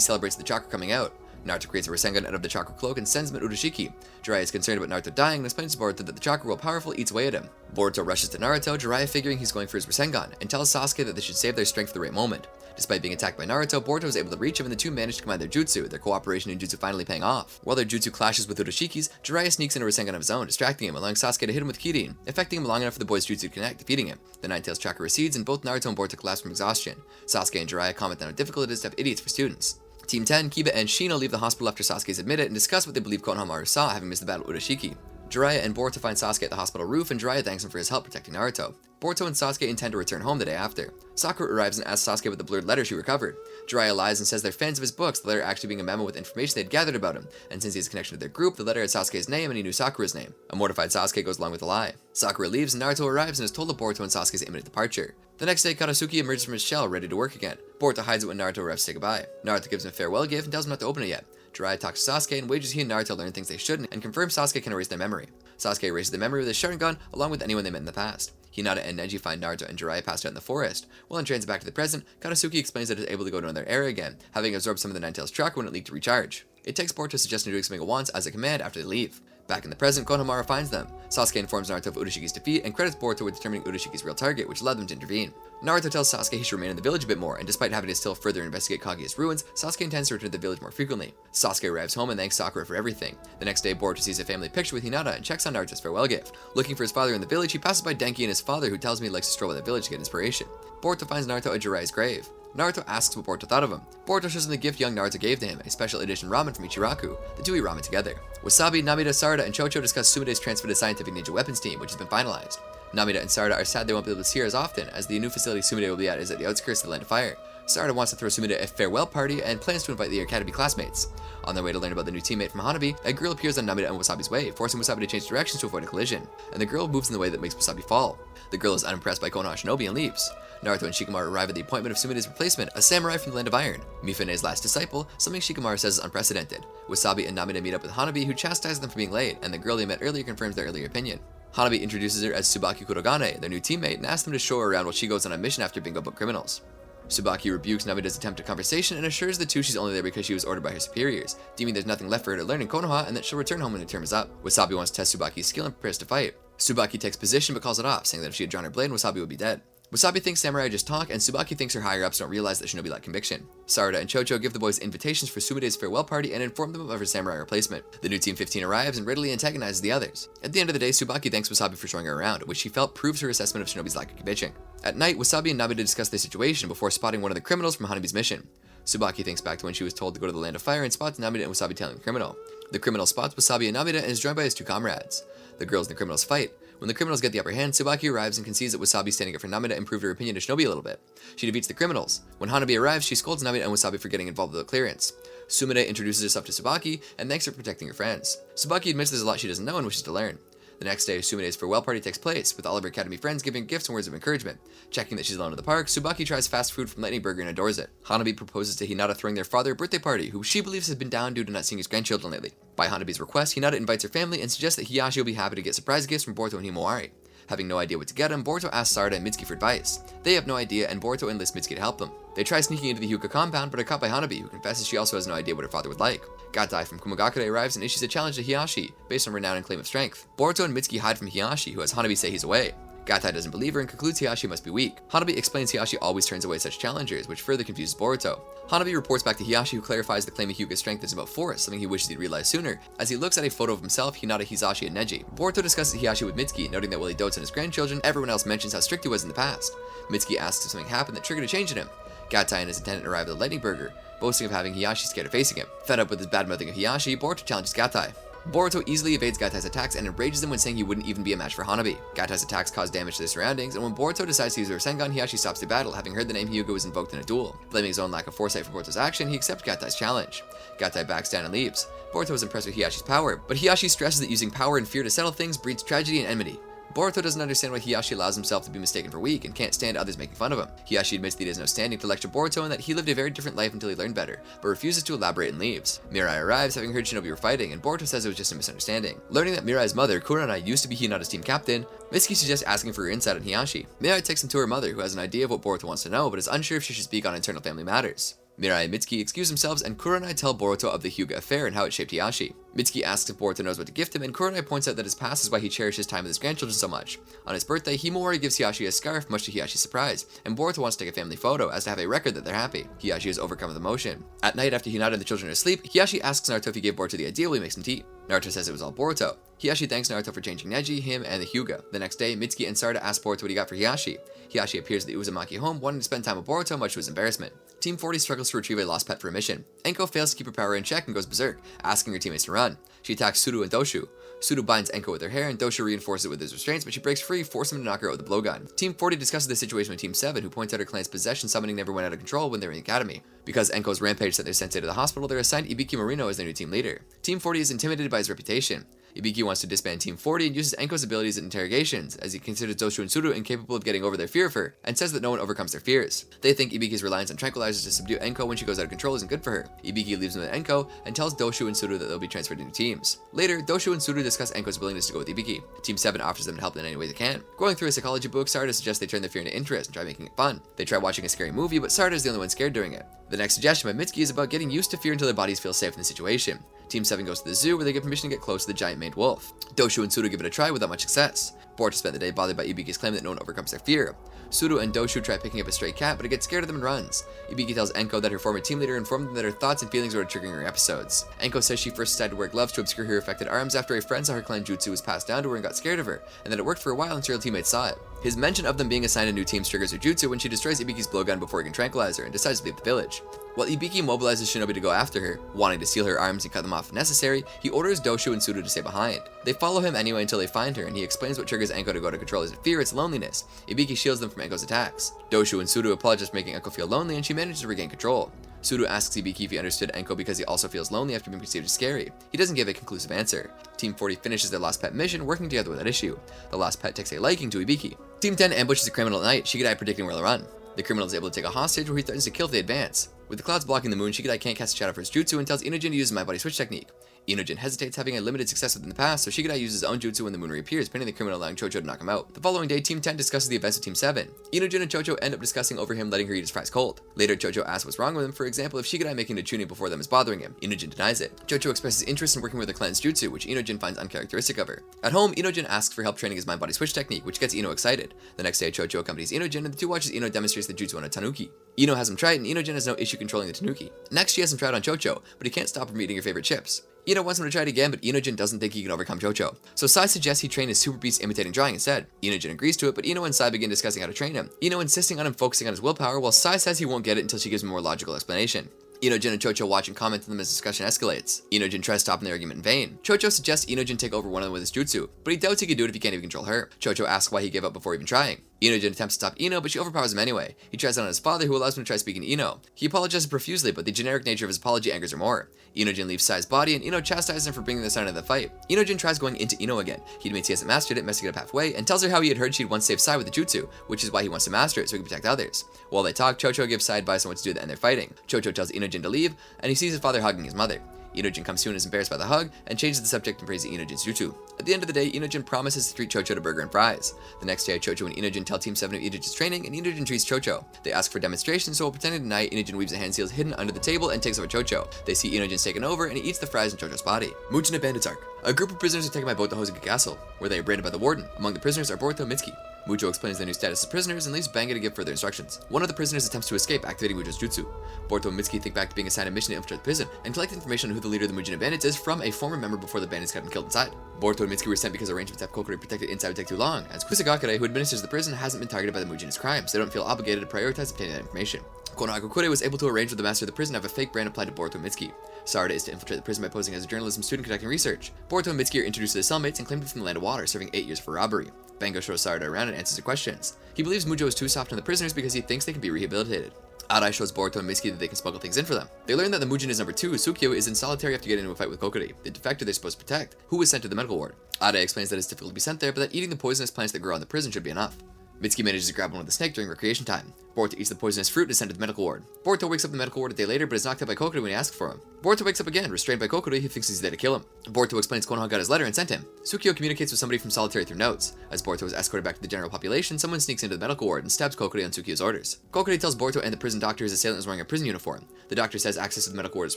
celebrates the chakra coming out. Naruto creates a Rasengan out of the chakra cloak and sends him at Urashiki. Jiraiya is concerned about Naruto dying and explains to Boruto that the chakra, while powerful, eats away at him. Boruto rushes to Naruto, Jiraiya figuring he's going for his Rasengan, and tells Sasuke that they should save their strength for the right moment. Despite being attacked by Naruto, Boruto is able to reach him and the two manage to combine their jutsu, their cooperation in jutsu finally paying off. While their jutsu clashes with Urashiki's, Jiraiya sneaks in a Rasengan of his own, distracting him, allowing Sasuke to hit him with Kirin, affecting him long enough for the boys' jutsu to connect, defeating him. The Nine Tails chakra recedes and both Naruto and Boruto collapse from exhaustion. Sasuke and Jiraiya comment on how difficult it is to have idiots for students. Team 10, Kiba, and Shino leave the hospital after Sasuke is admitted and discuss what they believe Konohamaru saw, having missed the battle with Urashiki. Jiraiya and Boruto find Sasuke at the hospital roof, and Jiraiya thanks him for his help protecting Naruto. Boruto and Sasuke intend to return home the day after. Sakura arrives and asks Sasuke about the blurred letter she recovered. Jiraiya lies and says they're fans of his books, the letter actually being a memo with information they'd gathered about him, and since he has a connection to their group, the letter had Sasuke's name and he knew Sakura's name. A mortified Sasuke goes along with the lie. Sakura leaves and Naruto arrives and is told of Boruto and Sasuke's imminent departure. The next day, Akatsuki emerges from his shell, ready to work again. Boruto hides it when Naruto arrives to say goodbye. Naruto gives him a farewell gift and tells him not to open it yet. Jiraiya talks to Sasuke and wagers he and Naruto learn things they shouldn't, and confirms Sasuke can erase their memory. Sasuke erases the memory with his Sharingan, along with anyone they met in the past. Hinata and Neji find Naruto and Jiraiya passed out in the forest. While in transit back to the present, Akatsuki explains that it is able to go to another era again, having absorbed some of the Nine Tails chakra when it leaked to recharge. It takes Boruto suggesting doing something at once as a command after they leave. Back in the present, Konohamaru finds them. Sasuke informs Naruto of Urashiki's defeat and credits Boruto with determining Urashiki's real target, which led them to intervene. Naruto tells Sasuke he should remain in the village a bit more, and despite having to still further investigate Kaguya's ruins, Sasuke intends to return to the village more frequently. Sasuke arrives home and thanks Sakura for everything. The next day, Boruto sees a family picture with Hinata and checks on Naruto's farewell gift. Looking for his father in the village, he passes by Denki and his father, who tells him he likes to stroll by the village to get inspiration. Boruto finds Naruto at Jiraiya's grave. Naruto asks what Boruto thought of him. Boruto shows him the gift young Naruto gave to him, a special edition ramen from Ichiraku. The two eat ramen together. Wasabi, Namida, Sarada, and Chocho discuss Tsunade's transfer to the Scientific Ninja Weapons team, which has been finalized. Namida and Sarada are sad they won't be able to see her as often, as the new facility Tsunade will be at is at the outskirts of the Land of Fire. Sarada wants to throw Tsunade a farewell party and plans to invite the academy classmates. On their way to learn about the new teammate from Hanabi, a girl appears on Namida and Wasabi's way, forcing Wasabi to change directions to avoid a collision, and the girl moves in the way that makes Wasabi fall. The girl is unimpressed by Konoha Shinobi and leaves. Naruto and Shikamaru arrive at the appointment of Tsunade's replacement, a samurai from the Land of Iron, Mifune's last disciple, something Shikamaru says is unprecedented. Wasabi and Namida meet up with Hanabi, who chastises them for being late, and the girl they met earlier confirms their earlier opinion. Hanabi introduces her as Tsubaki Kurogane, their new teammate, and asks them to show her around while she goes on a mission after bingo book criminals. Tsubaki rebukes Namida's attempt at conversation and assures the two she's only there because she was ordered by her superiors, deeming there's nothing left for her to learn in Konoha and that she'll return home when her term is up. Wasabi wants to test Tsubaki's skill and prepares to fight. Tsubaki takes position but calls it off, saying that if she had drawn her blade, Wasabi would be dead. Wasabi thinks samurai just talk, and Tsubaki thinks her higher-ups don't realize that Shinobi lack conviction. Sarada and Chocho give the boys invitations for Tsunade's farewell party and inform them of her samurai replacement. The new Team 15 arrives and readily antagonizes the others. At the end of the day, Tsubaki thanks Wasabi for showing her around, which she felt proves her assessment of Shinobi's lack of conviction. At night, Wasabi and Namida discuss their situation before spotting one of the criminals from Hanabi's mission. Tsubaki thinks back to when she was told to go to the Land of Fire and spots Namida and Wasabi tailing the criminal. The criminal spots Wasabi and Namida and is joined by his two comrades. The girls and the criminals fight. When the criminals get the upper hand, Tsubaki arrives and concedes that Wasabi standing up for Namida improved her opinion of Shinobi a little bit. She defeats the criminals. When Hanabi arrives, she scolds Namida and Wasabi for getting involved with the clearance. Sumide introduces herself to Tsubaki and thanks her for protecting her friends. Tsubaki admits there's a lot she doesn't know and wishes to learn. The next day, Sumide's farewell party takes place, with all of her academy friends giving gifts and words of encouragement. Checking that she's alone in the park, Tsubaki tries fast food from Lightning Burger and adores it. Hanabi proposes to Hinata throwing their father a birthday party, who she believes has been down due to not seeing his grandchildren lately. By Hanabi's request, Hinata invites her family and suggests that Hiyashi will be happy to get surprise gifts from Boruto and Himawari. Having no idea what to get him, Boruto asks Sarada and Mitsuki for advice. They have no idea, and Boruto enlists Mitsuki to help them. They try sneaking into the Hyuga compound, but are caught by Hanabi, who confesses she also has no idea what her father would like. Gatai from Kumagakure arrives and issues a challenge to Hiyashi, based on renown and claim of strength. Boruto and Mitsuki hide from Hiyashi, who has Hanabi say he's away. Gatai doesn't believe her and concludes Hiyashi must be weak. Hanabi explains Hiyashi always turns away such challengers, which further confuses Boruto. Hanabi reports back to Hiyashi, who clarifies the claim of Hyuga's strength is about force, something he wishes he'd realized sooner, as he looks at a photo of himself, Hinata, Hisashi, and Neji. Boruto discusses Hiyashi with Mitsuki, noting that while he dotes on his grandchildren, everyone else mentions how strict he was in the past. Mitsuki asks if something happened that triggered a change in him. Gatai and his attendant arrive at the Lightning Burger, boasting of having Hiyashi scared of facing him. Fed up with his bad-mouthing of Hiyashi, Boruto challenges Gatai. Boruto easily evades Gatai's attacks and enrages him when saying he wouldn't even be a match for Hanabi. Gatai's attacks cause damage to their surroundings, and when Boruto decides to use her Rasengan, Hiyashi stops the battle, having heard the name Hyuga was invoked in a duel. Blaming his own lack of foresight for Boruto's action, he accepts Gatai's challenge. Gatai backs down and leaves. Boruto is impressed with Hiyashi's power, but Hiyashi stresses that using power and fear to settle things breeds tragedy and enmity. Boruto doesn't understand why Hiyashi allows himself to be mistaken for weak and can't stand others making fun of him. Hiyashi admits that he has no standing to lecture Boruto and that he lived a very different life until he learned better, but refuses to elaborate and leaves. Mirai arrives, having heard Shinobi were fighting, and Boruto says it was just a misunderstanding. Learning that Mirai's mother, Kurama, used to be Hinata's team captain, Mitsuki suggests asking for her insight on Hiyashi. Mirai takes him to her mother, who has an idea of what Boruto wants to know, but is unsure if she should speak on internal family matters. Mirai and Mitsuki excuse themselves, and Kurenai tell Boruto of the Hyuga affair and how it shaped Hiyashi. Mitsuki asks if Boruto knows what to gift him, and Kurenai points out that his past is why he cherishes time with his grandchildren so much. On his birthday, Himawari gives Hiyashi a scarf, much to Hiyashi's surprise, and Boruto wants to take a family photo, as to have a record that they're happy. Hiyashi is overcome with emotion. At night, after Hinata and the children are asleep, Hiyashi asks Naruto if he gave Boruto the idea while he makes some tea. Naruto says it was all Boruto. Hiyashi thanks Naruto for changing Neji, him, and the Hyuga. The next day, Mitsuki and Sarada ask Boruto what he got for Hiyashi. Hiyashi appears at the Uzumaki home, wanting to spend time with Boruto, much to his embarrassment. Team 40 struggles to retrieve a lost pet for a mission. Enko fails to keep her power in check and goes berserk, asking her teammates to run. She attacks Suru and Doshu. Suru binds Enko with her hair, and Doshu reinforces it with his restraints, but she breaks free, forcing him to knock her out with a blowgun. Team 40 discusses the situation with Team 7, who points out her clan's possession summoning never went out of control when they were in the academy. Because Enko's rampage sent their sensei to the hospital, they're assigned Ibiki Morino as their new team leader. Team 40 is intimidated by his reputation. Ibiki wants to disband Team 40 and uses Enko's abilities at interrogations, as he considers Doshu and Suru incapable of getting over their fear of her, and says that no one overcomes their fears. They think Ibiki's reliance on tranquilizers to subdue Enko when she goes out of control isn't good for her. Ibiki leaves him with Enko, and tells Doshu and Suru that they'll be transferred to new teams. Later, Doshu and Suru discuss Enko's willingness to go with Ibiki. Team 7 offers them to help in any way they can. Going through a psychology book, Sarada suggests they turn their fear into interest and try making it fun. They try watching a scary movie, but Sarada is the only one scared during it. The next suggestion by Mitsuki is about getting used to fear until their bodies feel safe in the situation. Team 7 goes to the zoo, where they get permission to get close to the giant maned wolf. Doshu and Suru give it a try without much success. Boruto spent the day bothered by Ibiki's claim that no one overcomes their fear. Suru and Doshu try picking up a stray cat, but it gets scared of them and runs. Ibiki tells Enko that her former team leader informed them that her thoughts and feelings were triggering her episodes. Enko says she first decided to wear gloves to obscure her affected arms after a friend saw her clan jutsu was passed down to her and got scared of her, and that it worked for a while until her teammates saw it. His mention of them being assigned a new team triggers her jutsu when she destroys Ibiki's blowgun before he can tranquilize her and decides to leave the village. While Ibiki mobilizes Shinobi to go after her, wanting to steal her arms and cut them off if necessary, he orders Doshu and Sudo to stay behind. They follow him anyway until they find her, and he explains what triggers Enko to go to control isn't fear, it's loneliness. Ibiki shields them from Enko's attacks. Doshu and Sudo apologize for making Enko feel lonely, and she manages to regain control. Sudo asks Ibiki if he understood Enko because he also feels lonely after being perceived as scary. He doesn't give a conclusive answer. Team 40 finishes their Lost Pet mission, working together with that issue. The Lost Pet takes a liking to Ibiki. Team 10 ambushes a criminal at night, Shikadai predicting where they'll run. The criminal is able to take a hostage where he threatens to kill if they advance. With the clouds blocking the moon, Shikadai can't cast a shadow for his jutsu and tells Inojin to use his My Body Switch technique. Inojin hesitates, having a limited success within the past, so Shikadai uses his own jutsu when the moon reappears, pinning the criminal, allowing Chocho to knock him out. The following day, Team 10 discusses the events of Team 7. Inojin and Chocho end up discussing over him letting her eat his fries cold. Later, Chocho asks what's wrong with him, for example, if Shikadai making the Chūnin before them is bothering him. Inojin denies it. Chocho expresses interest in working with the clan's jutsu, which Inojin finds uncharacteristic of her. At home, Inojin asks for help training his Mind Body Switch technique, which gets Ino excited. The next day, Chocho accompanies Inojin, and the two watches Ino demonstrates the jutsu on a tanuki. Ino has him try it, and Inojin has no issue controlling the tanuki. Next, she has him try it on Chocho, but he can't stop her from eating her favorite chips. Ino wants him to try it again, but Inojin doesn't think he can overcome Chocho. So Sai suggests he train his super beast imitating drawing instead. Inojin agrees to it, but Ino and Sai begin discussing how to train him. Ino insisting on him focusing on his willpower, while Sai says he won't get it until she gives him a more logical explanation. Inojin and Chocho watch and comment on them as discussion escalates. Inojin tries stopping the argument in vain. Chocho suggests Inojin take over one of them with his jutsu, but he doubts he can do it if he can't even control her. Chocho asks why he gave up before even trying. Inojin attempts to stop Ino, but she overpowers him anyway. He tries it on his father, who allows him to try speaking to Ino. He apologizes profusely, but the generic nature of his apology angers her more. Inojin leaves Sai's body, and Ino chastises him for bringing this out of the fight. Inojin tries going into Ino again. He admits he hasn't mastered it, messing it up halfway, and tells her how he had heard she'd once saved Sai with the jutsu, which is why he wants to master it so he can protect others. While they talk, Chocho gives Sai advice on what to do to end their fighting. Chocho tells Inojin to leave, and he sees his father hugging his mother. Inojin comes to and is embarrassed by the hug, and changes the subject and praises Inojin's jutsu. At the end of the day, Inojin promises to treat Chocho to burger and fries. The next day, Chocho and Inojin tell Team 7 of Inojin's training, and Inojin treats Chocho. They ask for demonstrations, so while pretending to deny, Inojin weaves the hand seals hidden under the table and takes over Chocho. They see Inojin's taken over, and he eats the fries in Chocho's body. Mujina Bandits Arc. A group of prisoners are taken by Boruto Hozuki Castle, where they are branded by the warden. Among the prisoners are Boruto and Mitsuki. Mujo explains their new status as prisoners and leaves Banga to give further instructions. One of the prisoners attempts to escape, activating Mujo's jutsu. Boruto and Mitsuki think back to being assigned a mission to infiltrate the prison and collect information on who the leader of the Mujina Bandits is from a former member before the bandits got him killed inside. Boruto and Mitsuki were sent because arrangements to have Kokoro protected inside would take too long, as Kusagakure, who administers the prison, hasn't been targeted by the Mujina's crimes. They don't feel obligated to prioritize obtaining that information. Konoha was able to arrange with the master of the prison to have a fake brand applied to Boruto and Mitsuki. Sarada is to infiltrate the prison by posing as a journalism student conducting research. Boruto and Mitsuki are introduced to the cellmates and claimed to be from the land of water, serving 8 years for robbery. Bango shows Sarada around and answers the questions. He believes Mujo is too soft on the prisoners because he thinks they can be rehabilitated. Adai shows Boruto and Mitsuki that they can smuggle things in for them. They learn that the Mujina's number 2, Sukyo, is in solitary after getting into a fight with Kokori, the defector they're supposed to protect, who was sent to the medical ward. Adai explains that it's difficult to be sent there, but that eating the poisonous plants that grow in the prison should be enough. Mitsuki manages to grab one with the snake during recreation time. Boruto eats the poisonous fruit and is sent to the medical ward. Boruto wakes up in the medical ward a day later, but is knocked out by Kokoro when he asks for him. Boruto wakes up again, restrained by Kokoro, who thinks he's there to kill him. Boruto explains Konoha got his letter and sent him. Sukyo communicates with somebody from solitary through notes. As Boruto is escorted back to the general population, someone sneaks into the medical ward and stabs Kokoro on Sukyo's orders. Kokoro tells Boruto and the prison doctor his assailant is wearing a prison uniform. The doctor says access to the medical ward is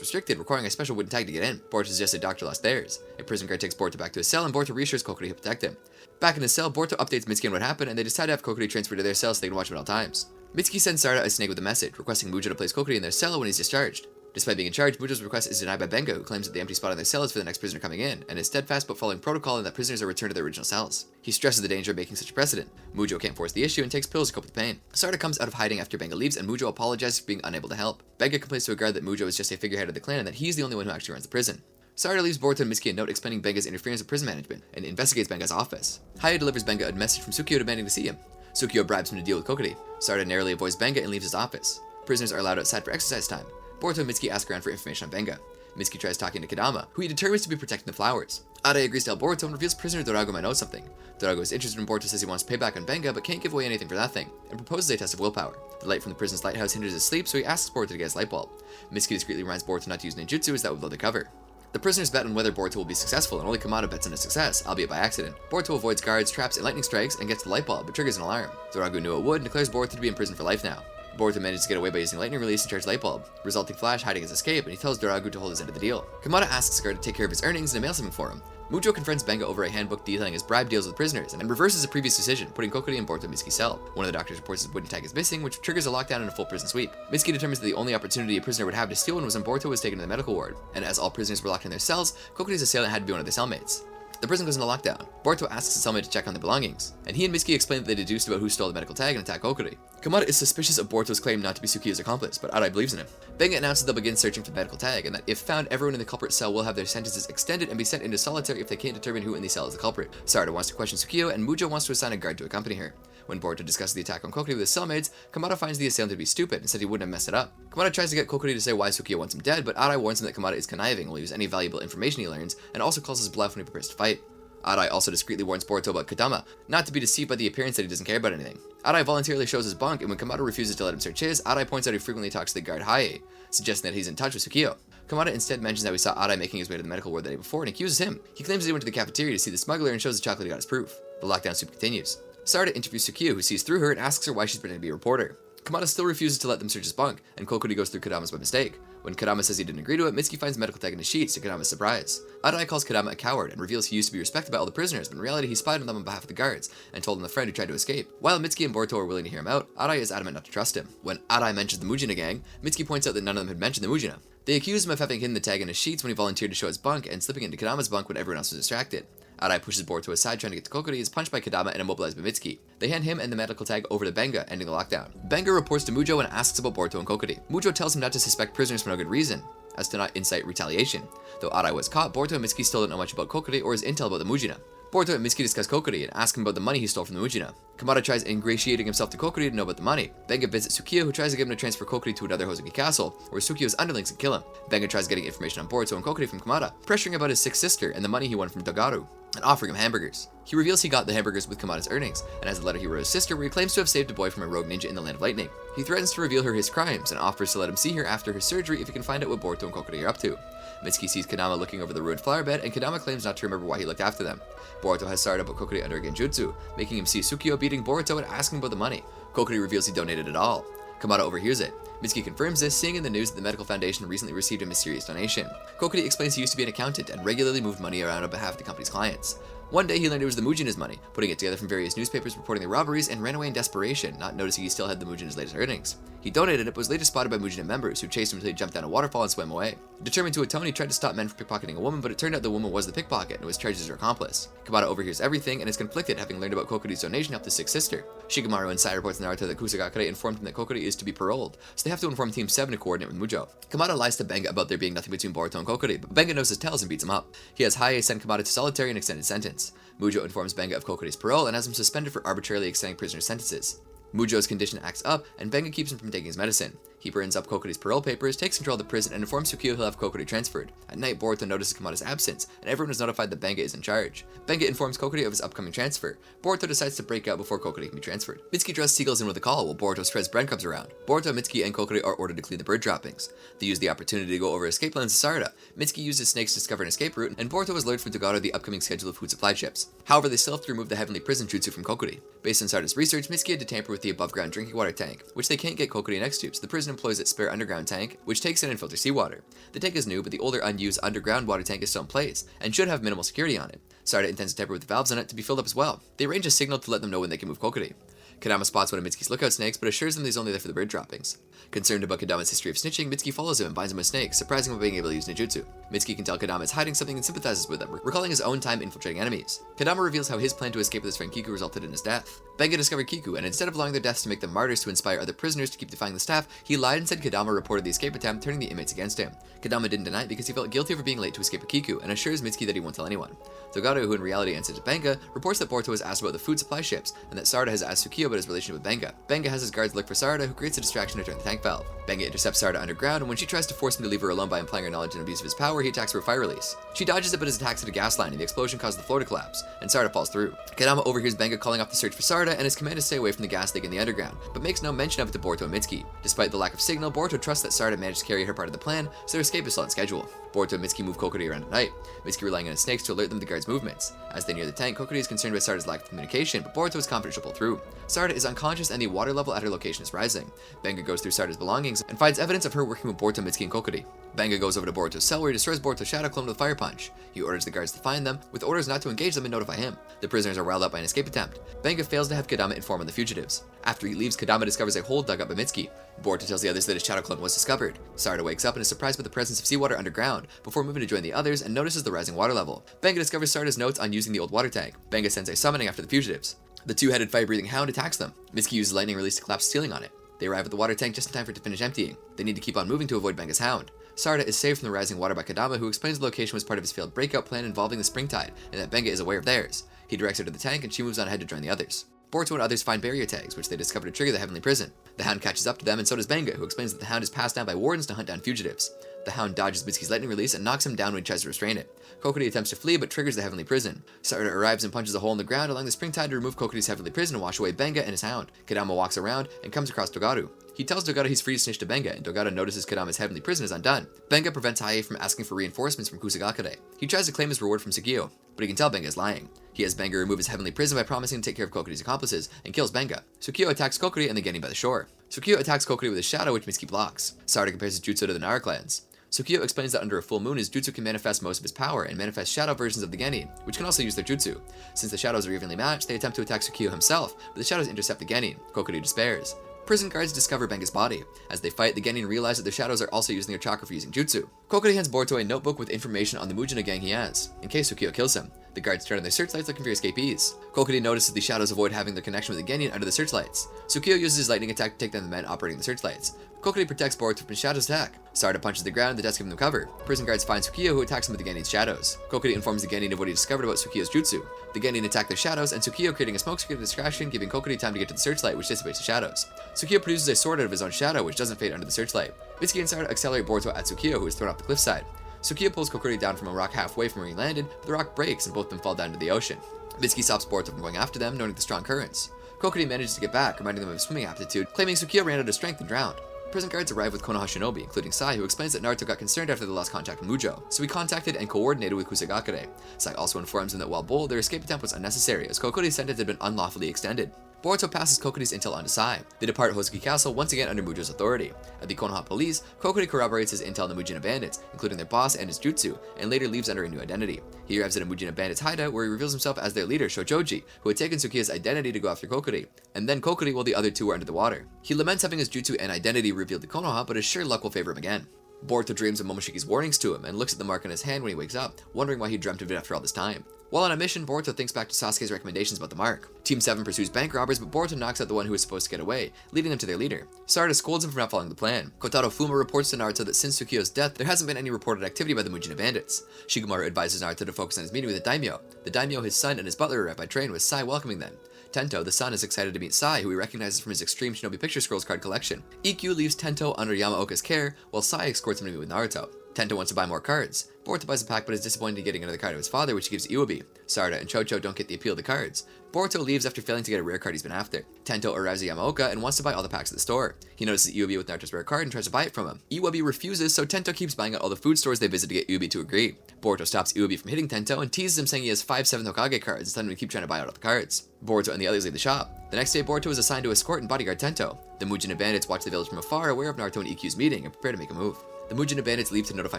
restricted, requiring a special wooden tag to get in. Boruto suggests the doctor lost theirs. A prison guard takes Boruto back to his cell, and Boruto reassures Kokoro to protect him. Back in his cell, Boruto updates Mitsuki on what happened, and they decide to have Kokoro transferred to their cell so they can watch him at all times. Mitsuki sends Sarada a snake with a message, requesting Mujo to place Kokoro in their cell when he's discharged. Despite being in charge, Mujo's request is denied by Benga, who claims that the empty spot in their cell is for the next prisoner coming in, and is steadfast but following protocol and that prisoners are returned to their original cells. He stresses the danger of making such a precedent. Mujo can't force the issue and takes pills to cope with the pain. Sarada comes out of hiding after Benga leaves, and Mujo apologizes for being unable to help. Benga complains to a guard that Mujo is just a figurehead of the clan and that he's the only one who actually runs the prison. Sarada leaves Boruto and Mitsuki a note explaining Benga's interference with prison management, and investigates Benga's office. Haya delivers Benga a message from Sukyo demanding to see him. Sukyo bribes him to deal with Kokori. Sarada narrowly avoids Benga and leaves his office. Prisoners are allowed outside for exercise time. Boruto and Mitsuki ask around for information on Benga. Mitsuki tries talking to Kadama, who he determines to be protecting the flowers. Adai agrees to help Boruto and reveals prisoner Dorago might know something. Dorago is interested when Boruto says he wants payback on Benga but can't give away anything for that thing, and proposes a test of willpower. The light from the prison's lighthouse hinders his sleep, so he asks Boruto to get his light bulb. Mitsuki discreetly reminds Boruto not to use ninjutsu as that would blow the cover. The prisoners bet on whether Boruto will be successful, and only Kamado bets on his success, albeit by accident. Boruto avoids guards, traps, and lightning strikes, and gets the light bulb, but triggers an alarm. Dorago knew it would, and declares Boruto to be in prison for life now. Boruto manages to get away by using lightning release and charge light bulb, resulting Flash hiding his escape, and he tells Dorago to hold his end of the deal. Kamada asks the guard to take care of his earnings and to mail something for him. Mujo confronts Benga over a handbook detailing his bribe deals with prisoners, and reverses a previous decision, putting Kokori in Boruto and Mitsuki's cell. One of the doctors reports his wooden tag is missing, which triggers a lockdown and a full prison sweep. Mitsuki determines that the only opportunity a prisoner would have to steal one was when Boruto was taken to the medical ward, and as all prisoners were locked in their cells, Kokori's assailant had to be one of the cellmates. The prison goes into lockdown. Boruto asks his cellmate to check on their belongings, and he and Mitsuki explain that they deduced about who stole the medical tag and attacked Kokuri. Kamada is suspicious of Boruto's claim not to be Sukiyo's accomplice, but Arai believes in him. Benga announces they'll begin searching for the medical tag, and that if found, everyone in the culprit cell will have their sentences extended and be sent into solitary if they can't determine who in the cell is the culprit. Sarada wants to question Sukiyo, and Mujo wants to assign a guard to accompany her. When Boruto discusses the attack on Kokuri with his cellmates, Kamada finds the assailant to be stupid and said he wouldn't have messed it up. Kamada tries to get Kokuri to say why Sukiyo wants him dead, but Arai warns him that Kamada is conniving and will use any valuable information he learns, and also calls his bluff when he prepares to fight. Arai also discreetly warns Boruto about Kadama, not to be deceived by the appearance that he doesn't care about anything. Arai voluntarily shows his bunk, and when Kamada refuses to let him search his, Arai points out he frequently talks to the guard Haie, suggesting that he's in touch with Sukiyo. Kamada instead mentions how he saw Arai making his way to the medical ward the day before and accuses him. He claims that he went to the cafeteria to see the smuggler and shows the chocolate he got as proof. The lockdown soup continues. Sarada interviews Sukiyo, who sees through her and asks her why she's pretending to be a reporter. Kamada still refuses to let them search his bunk, and Kokuri goes through Kadama's by mistake. When Kadama says he didn't agree to it, Mitsuki finds the medical tag in his sheets to Kadama's surprise. Arai calls Kadama a coward and reveals he used to be respected by all the prisoners, but in reality he spied on them on behalf of the guards, and told them the friend who tried to escape. While Mitsuki and Boruto are willing to hear him out, Arai is adamant not to trust him. When Arai mentions the Mujina gang, Mitsuki points out that none of them had mentioned the Mujina. They accuse him of having hidden the tag in his sheets when he volunteered to show his bunk, and slipping into Kadama's bunk when everyone else was distracted. Arai pushes Boruto aside trying to get to Kokuri, is punched by Kadama and immobilized by Mitsuki. They hand him and the medical tag over to Benga, ending the lockdown. Benga reports to Mujo and asks about Boruto and Kokuri. Mujo tells him not to suspect prisoners for no good reason, as to not incite retaliation. Though Arai was caught, Boruto and Mitsuki still don't know much about Kokuri or his intel about the Mujina. Boruto and Mitsuki discuss Kokuri and ask him about the money he stole from the Mujina. Kamada tries ingratiating himself to Kokuri to know about the money. Benga visits Sukiyo, who tries to get him to transfer Kokuri to another Hozuki castle, where Sukiyo's underlings can kill him. Benga tries getting information on Boruto and Kokuri from Kamada, pressuring about his sick sister and the money he won from Dogaru, and offering him hamburgers. He reveals he got the hamburgers with Kamada's earnings, and has a letter he wrote his sister where he claims to have saved a boy from a rogue ninja in the Land of Lightning. He threatens to reveal her his crimes, and offers to let him see her after her surgery if he can find out what Boruto and Kokuri are up to. Mitsuki sees Kadama looking over the ruined flower bed, and Kadama claims not to remember why he looked after them. Boruto has Sarada put Kokuri under a genjutsu, making him see Sukiyo beating Boruto and asking about the money. Kokuri reveals he donated it all. Kamada overhears it. Mitsuki confirms this, seeing in the news that the Medical Foundation recently received a mysterious donation. Kokuri explains he used to be an accountant and regularly moved money around on behalf of the company's clients. One day he learned it was the Mujina's money, putting it together from various newspapers reporting the robberies, and ran away in desperation, not noticing he still had the Mujina's latest earnings. He donated it, but was later spotted by Mujina members, who chased him until he jumped down a waterfall and swam away. Determined to atone, he tried to stop men from pickpocketing a woman, but it turned out the woman was the pickpocket and was charged as her accomplice. Kamada overhears everything and is conflicted, having learned about Kokuri's donation to help his sick sister. Shikamaru inside reports Naruto that Kusagakure informed him that Kokuri is to be paroled, so they have to inform Team 7 to coordinate with Mujo. Kamada lies to Benga about there being nothing between Boruto and Kokuri, but Benga knows his tells and beats him up. He has Haie send Kamada to solitary and extended sentence. Mujo informs Benga of Kokuri's parole and has him suspended for arbitrarily extending prisoner sentences. Mujo's condition acts up, and Benga keeps him from taking his medicine. He burns up Kokuri's parole papers, takes control of the prison, and informs Sukiyo he'll have Kokuri transferred. At night, Boruto notices Kamada's absence, and everyone is notified that Benga is in charge. Benga informs Kokuri of his upcoming transfer. Boruto decides to break out before Kokuri can be transferred. Mitsuki draws seagulls in with a call while Boruto spreads breadcrumbs around. Boruto, Mitsuki, and Kokuri are ordered to clean the bird droppings. They use the opportunity to go over escape plans to Sarada. Mitsuki uses snakes to discover an escape route, and Boruto has learned from Dogaru the upcoming schedule of food supply ships. However, they still have to remove the heavenly prison jutsu from Kokuri. Based on Sarada's research, Mitsuki had to tamper with the above-ground drinking water tank, which they can't get Kokuri next to, so the prison employs its spare underground tank, which takes in and filters seawater. The tank is new, but the older unused underground water tank is still in place, and should have minimal security on it. Sarada intends to tamper with the valves on it to be filled up as well. They arrange a signal to let them know when they can move Kokuri. Kadama spots one of Mitsuki's lookout snakes, but assures them that he's only there for the bird droppings. Concerned about Kadama's history of snitching, Mitsuki follows him and binds him with snakes, surprising him by being able to use ninjutsu. Mitsuki can tell Kadama is hiding something and sympathizes with him, recalling his own time infiltrating enemies. Kadama reveals how his plan to escape with his friend Kiku resulted in his death. Benga discovered Kiku, and instead of allowing their deaths to make them martyrs to inspire other prisoners to keep defying the staff, he lied and said Kadama reported the escape attempt, turning the inmates against him. Kadama didn't deny it because he felt guilty for being late to escape with Kiku, and assures Mitsuki that he won't tell anyone. Dogaru, who in reality answers to Benga, reports that Boruto has asked about the food supply ships, and that Sarada has asked Sukiyo about his relationship with Benga. Benga has his guards look for Sarada, who creates a distraction to turn the tank valve. Benga intercepts Sarada underground, and when she tries to force him to leave her alone by implying her knowledge and abuse of his power, he attacks her with fire release. She dodges it but is attacked at a gas line, and the explosion causes the floor to collapse, and Sarada falls through. Kadama overhears Benga calling off the search for Sarada, and is commanded to stay away from the gas leak in the underground, but makes no mention of it to Boruto and Mitsuki. Despite the lack of signal, Boruto trusts that Sarada managed to carry her part of the plan, so their escape is still on schedule. Boruto and Mitsuki move Kokuri around at night, Mitsuki relying on his snakes to alert them to the guards' movements. As they near the tank, Kokuri is concerned with Sarada's lack of communication, but Boruto is confident she'll pull through. Sarada Sarada is unconscious and the water level at her location is rising. Benga goes through Sarada's belongings and finds evidence of her working with Boruto, Mitsuki, and Kokiri. Benga goes over to Boruto's cell where he destroys Boruto's shadow clone with a fire punch. He orders the guards to find them, with orders not to engage them and notify him. The prisoners are riled up by an escape attempt. Benga fails to have Kadama inform on the fugitives. After he leaves, Kadama discovers a hole dug up by Mitsuki. Boruto tells the others that his shadow clone was discovered. Sarada wakes up and is surprised by the presence of seawater underground, before moving to join the others and notices the rising water level. Benga discovers Sarada's notes on using the old water tank. Benga sends a summoning after the fugitives. The two-headed fire-breathing hound attacks them. Mitsuki uses lightning release to collapse the ceiling on it. They arrive at the water tank just in time for it to finish emptying. They need to keep on moving to avoid Benga's hound. Sarada is saved from the rising water by Kadama, who explains the location was part of his failed breakout plan involving the spring tide, and that Benga is aware of theirs. He directs her to the tank, and she moves on ahead to join the others. Boruto and others find barrier tags, which they discover to trigger the heavenly prison. The hound catches up to them, and so does Benga, who explains that the hound is passed down by wardens to hunt down fugitives. The hound dodges Mitsuki's lightning release and knocks him down when he tries to restrain it. Kokiri attempts to flee but triggers the heavenly prison. Sarada arrives and punches a hole in the ground along the spring tide to remove Kokiri's heavenly prison and wash away Benga and his hound. Kadama walks around and comes across Dogaru. He tells Dogaru he's free to snitch to Benga, and Dogaru notices Kadama's heavenly prison is undone. Benga prevents Haie from asking for reinforcements from Kusagakure. He tries to claim his reward from Tsukio, but he can tell Benga is lying. He has Benga remove his heavenly prison by promising to take care of Kokiri's accomplices, and kills Benga. Tsukio attacks Kokiri and the Genin by the shore. Tsukio attacks Kokiri with his shadow, which Mitsuki blocks. Sarada compares his jutsu to the Nara clans. Tsukio explains that under a full moon, his jutsu can manifest most of his power and manifest shadow versions of the Genin, which can also use their jutsu. Since the shadows are evenly matched, they attempt to attack Tsukio himself, but the shadows intercept the Genin. Kokiri despairs. Prison guards discover Benga's body. As they fight, the Genin realize that their shadows are also using their chakra for using jutsu. Kokiri hands Boruto a notebook with information on the Mujina gang he has, in case Tsukio kills him. The guards turn on their searchlights looking for escapees. Kokiri notices the shadows avoid having their connection with the Genin under the searchlights. Tsukio uses his lightning attack to take down the men operating the searchlights. Kokiri protects Boruto from Shadow's attack. Sarada punches the ground and the desk giving them cover. Prison guards find Tsukio, who attacks him with the Genin's shadows. Kokiri informs the Genin of what he discovered about Tsukio's jutsu. The Genin attack their shadows, and Tsukio creating a smoke screen of distraction, giving Kokiri time to get to the searchlight, which dissipates the shadows. Tsukio produces a sword out of his own shadow, which doesn't fade under the searchlight. Mitsuki and Sarada accelerate Boruto at Tsukio, who is thrown off the cliffside. Tsukio pulls Kokiri down from a rock halfway from where he landed, but the rock breaks and both of them fall down into the ocean. Mitsuki stops Boruto from going after them, noting the strong currents. Kokiri manages to get back, reminding them of his swimming aptitude, claiming Tsukio ran out of strength and drowned. Prison guards arrive with Konoha Shinobi, including Sai, who explains that Naruto got concerned after they lost contact with Mujo, so he contacted and coordinated with Kusagakure. Sai also informs him that while bold, their escape attempt was unnecessary, as Kokiri's sentence had been unlawfully extended. Boruto passes Kokiri's intel on to Sai. They depart Hozuki Castle once again under Mujo's authority. At the Konoha police, Kokiri corroborates his intel on the Mujina Bandits, including their boss and his jutsu, and later leaves under a new identity. He arrives at a Mujina Bandits hideout where he reveals himself as their leader, Shojoji, who had taken Tsukiya's identity to go after Kokiri, and then Kokiri while the other two were under the water. He laments having his jutsu and identity revealed to Konoha, but his sure luck will favor him again. Boruto dreams of Momoshiki's warnings to him and looks at the mark on his hand when he wakes up, wondering why he dreamt of it after all this time. While on a mission, Boruto thinks back to Sasuke's recommendations about the mark. Team 7 pursues bank robbers, but Boruto knocks out the one who is supposed to get away, leading them to their leader. Sarada scolds him for not following the plan. Kotaro Fuma reports to Naruto that since Tsukio's death, there hasn't been any reported activity by the Mujina Bandits. Shikamaru advises Naruto to focus on his meeting with the daimyo. The daimyo, his son, and his butler arrive by train, with Sai welcoming them. Tento, the son, is excited to meet Sai, who he recognizes from his extreme Shinobi Picture Scrolls card collection. Ikkyu leaves Tento under Yamaoka's care, while Sai escorts him to meet with Naruto. Tento wants to buy more cards. Boruto buys a pack but is disappointed in getting another card of his father, which he gives Iwabi. Sarada and Chocho don't get the appeal of the cards. Boruto leaves after failing to get a rare card he's been after. Tento arrives at Yamaoka and wants to buy all the packs at the store. He notices Iwabi with Naruto's rare card and tries to buy it from him. Iwabi refuses, so Tento keeps buying at all the food stores they visit to get Iwabi to agree. Boruto stops Iwabi from hitting Tento and teases him, saying he has 5 Seventh Hokage cards and telling him to keep trying to buy out all the cards. Boruto and the others leave the shop. The next day, Boruto is assigned to escort and bodyguard Tento. The Mujina Bandits watch the village from afar, aware of Naruto and Ikkyu's meeting, and prepare to make a move. The Mujina Bandits leave to notify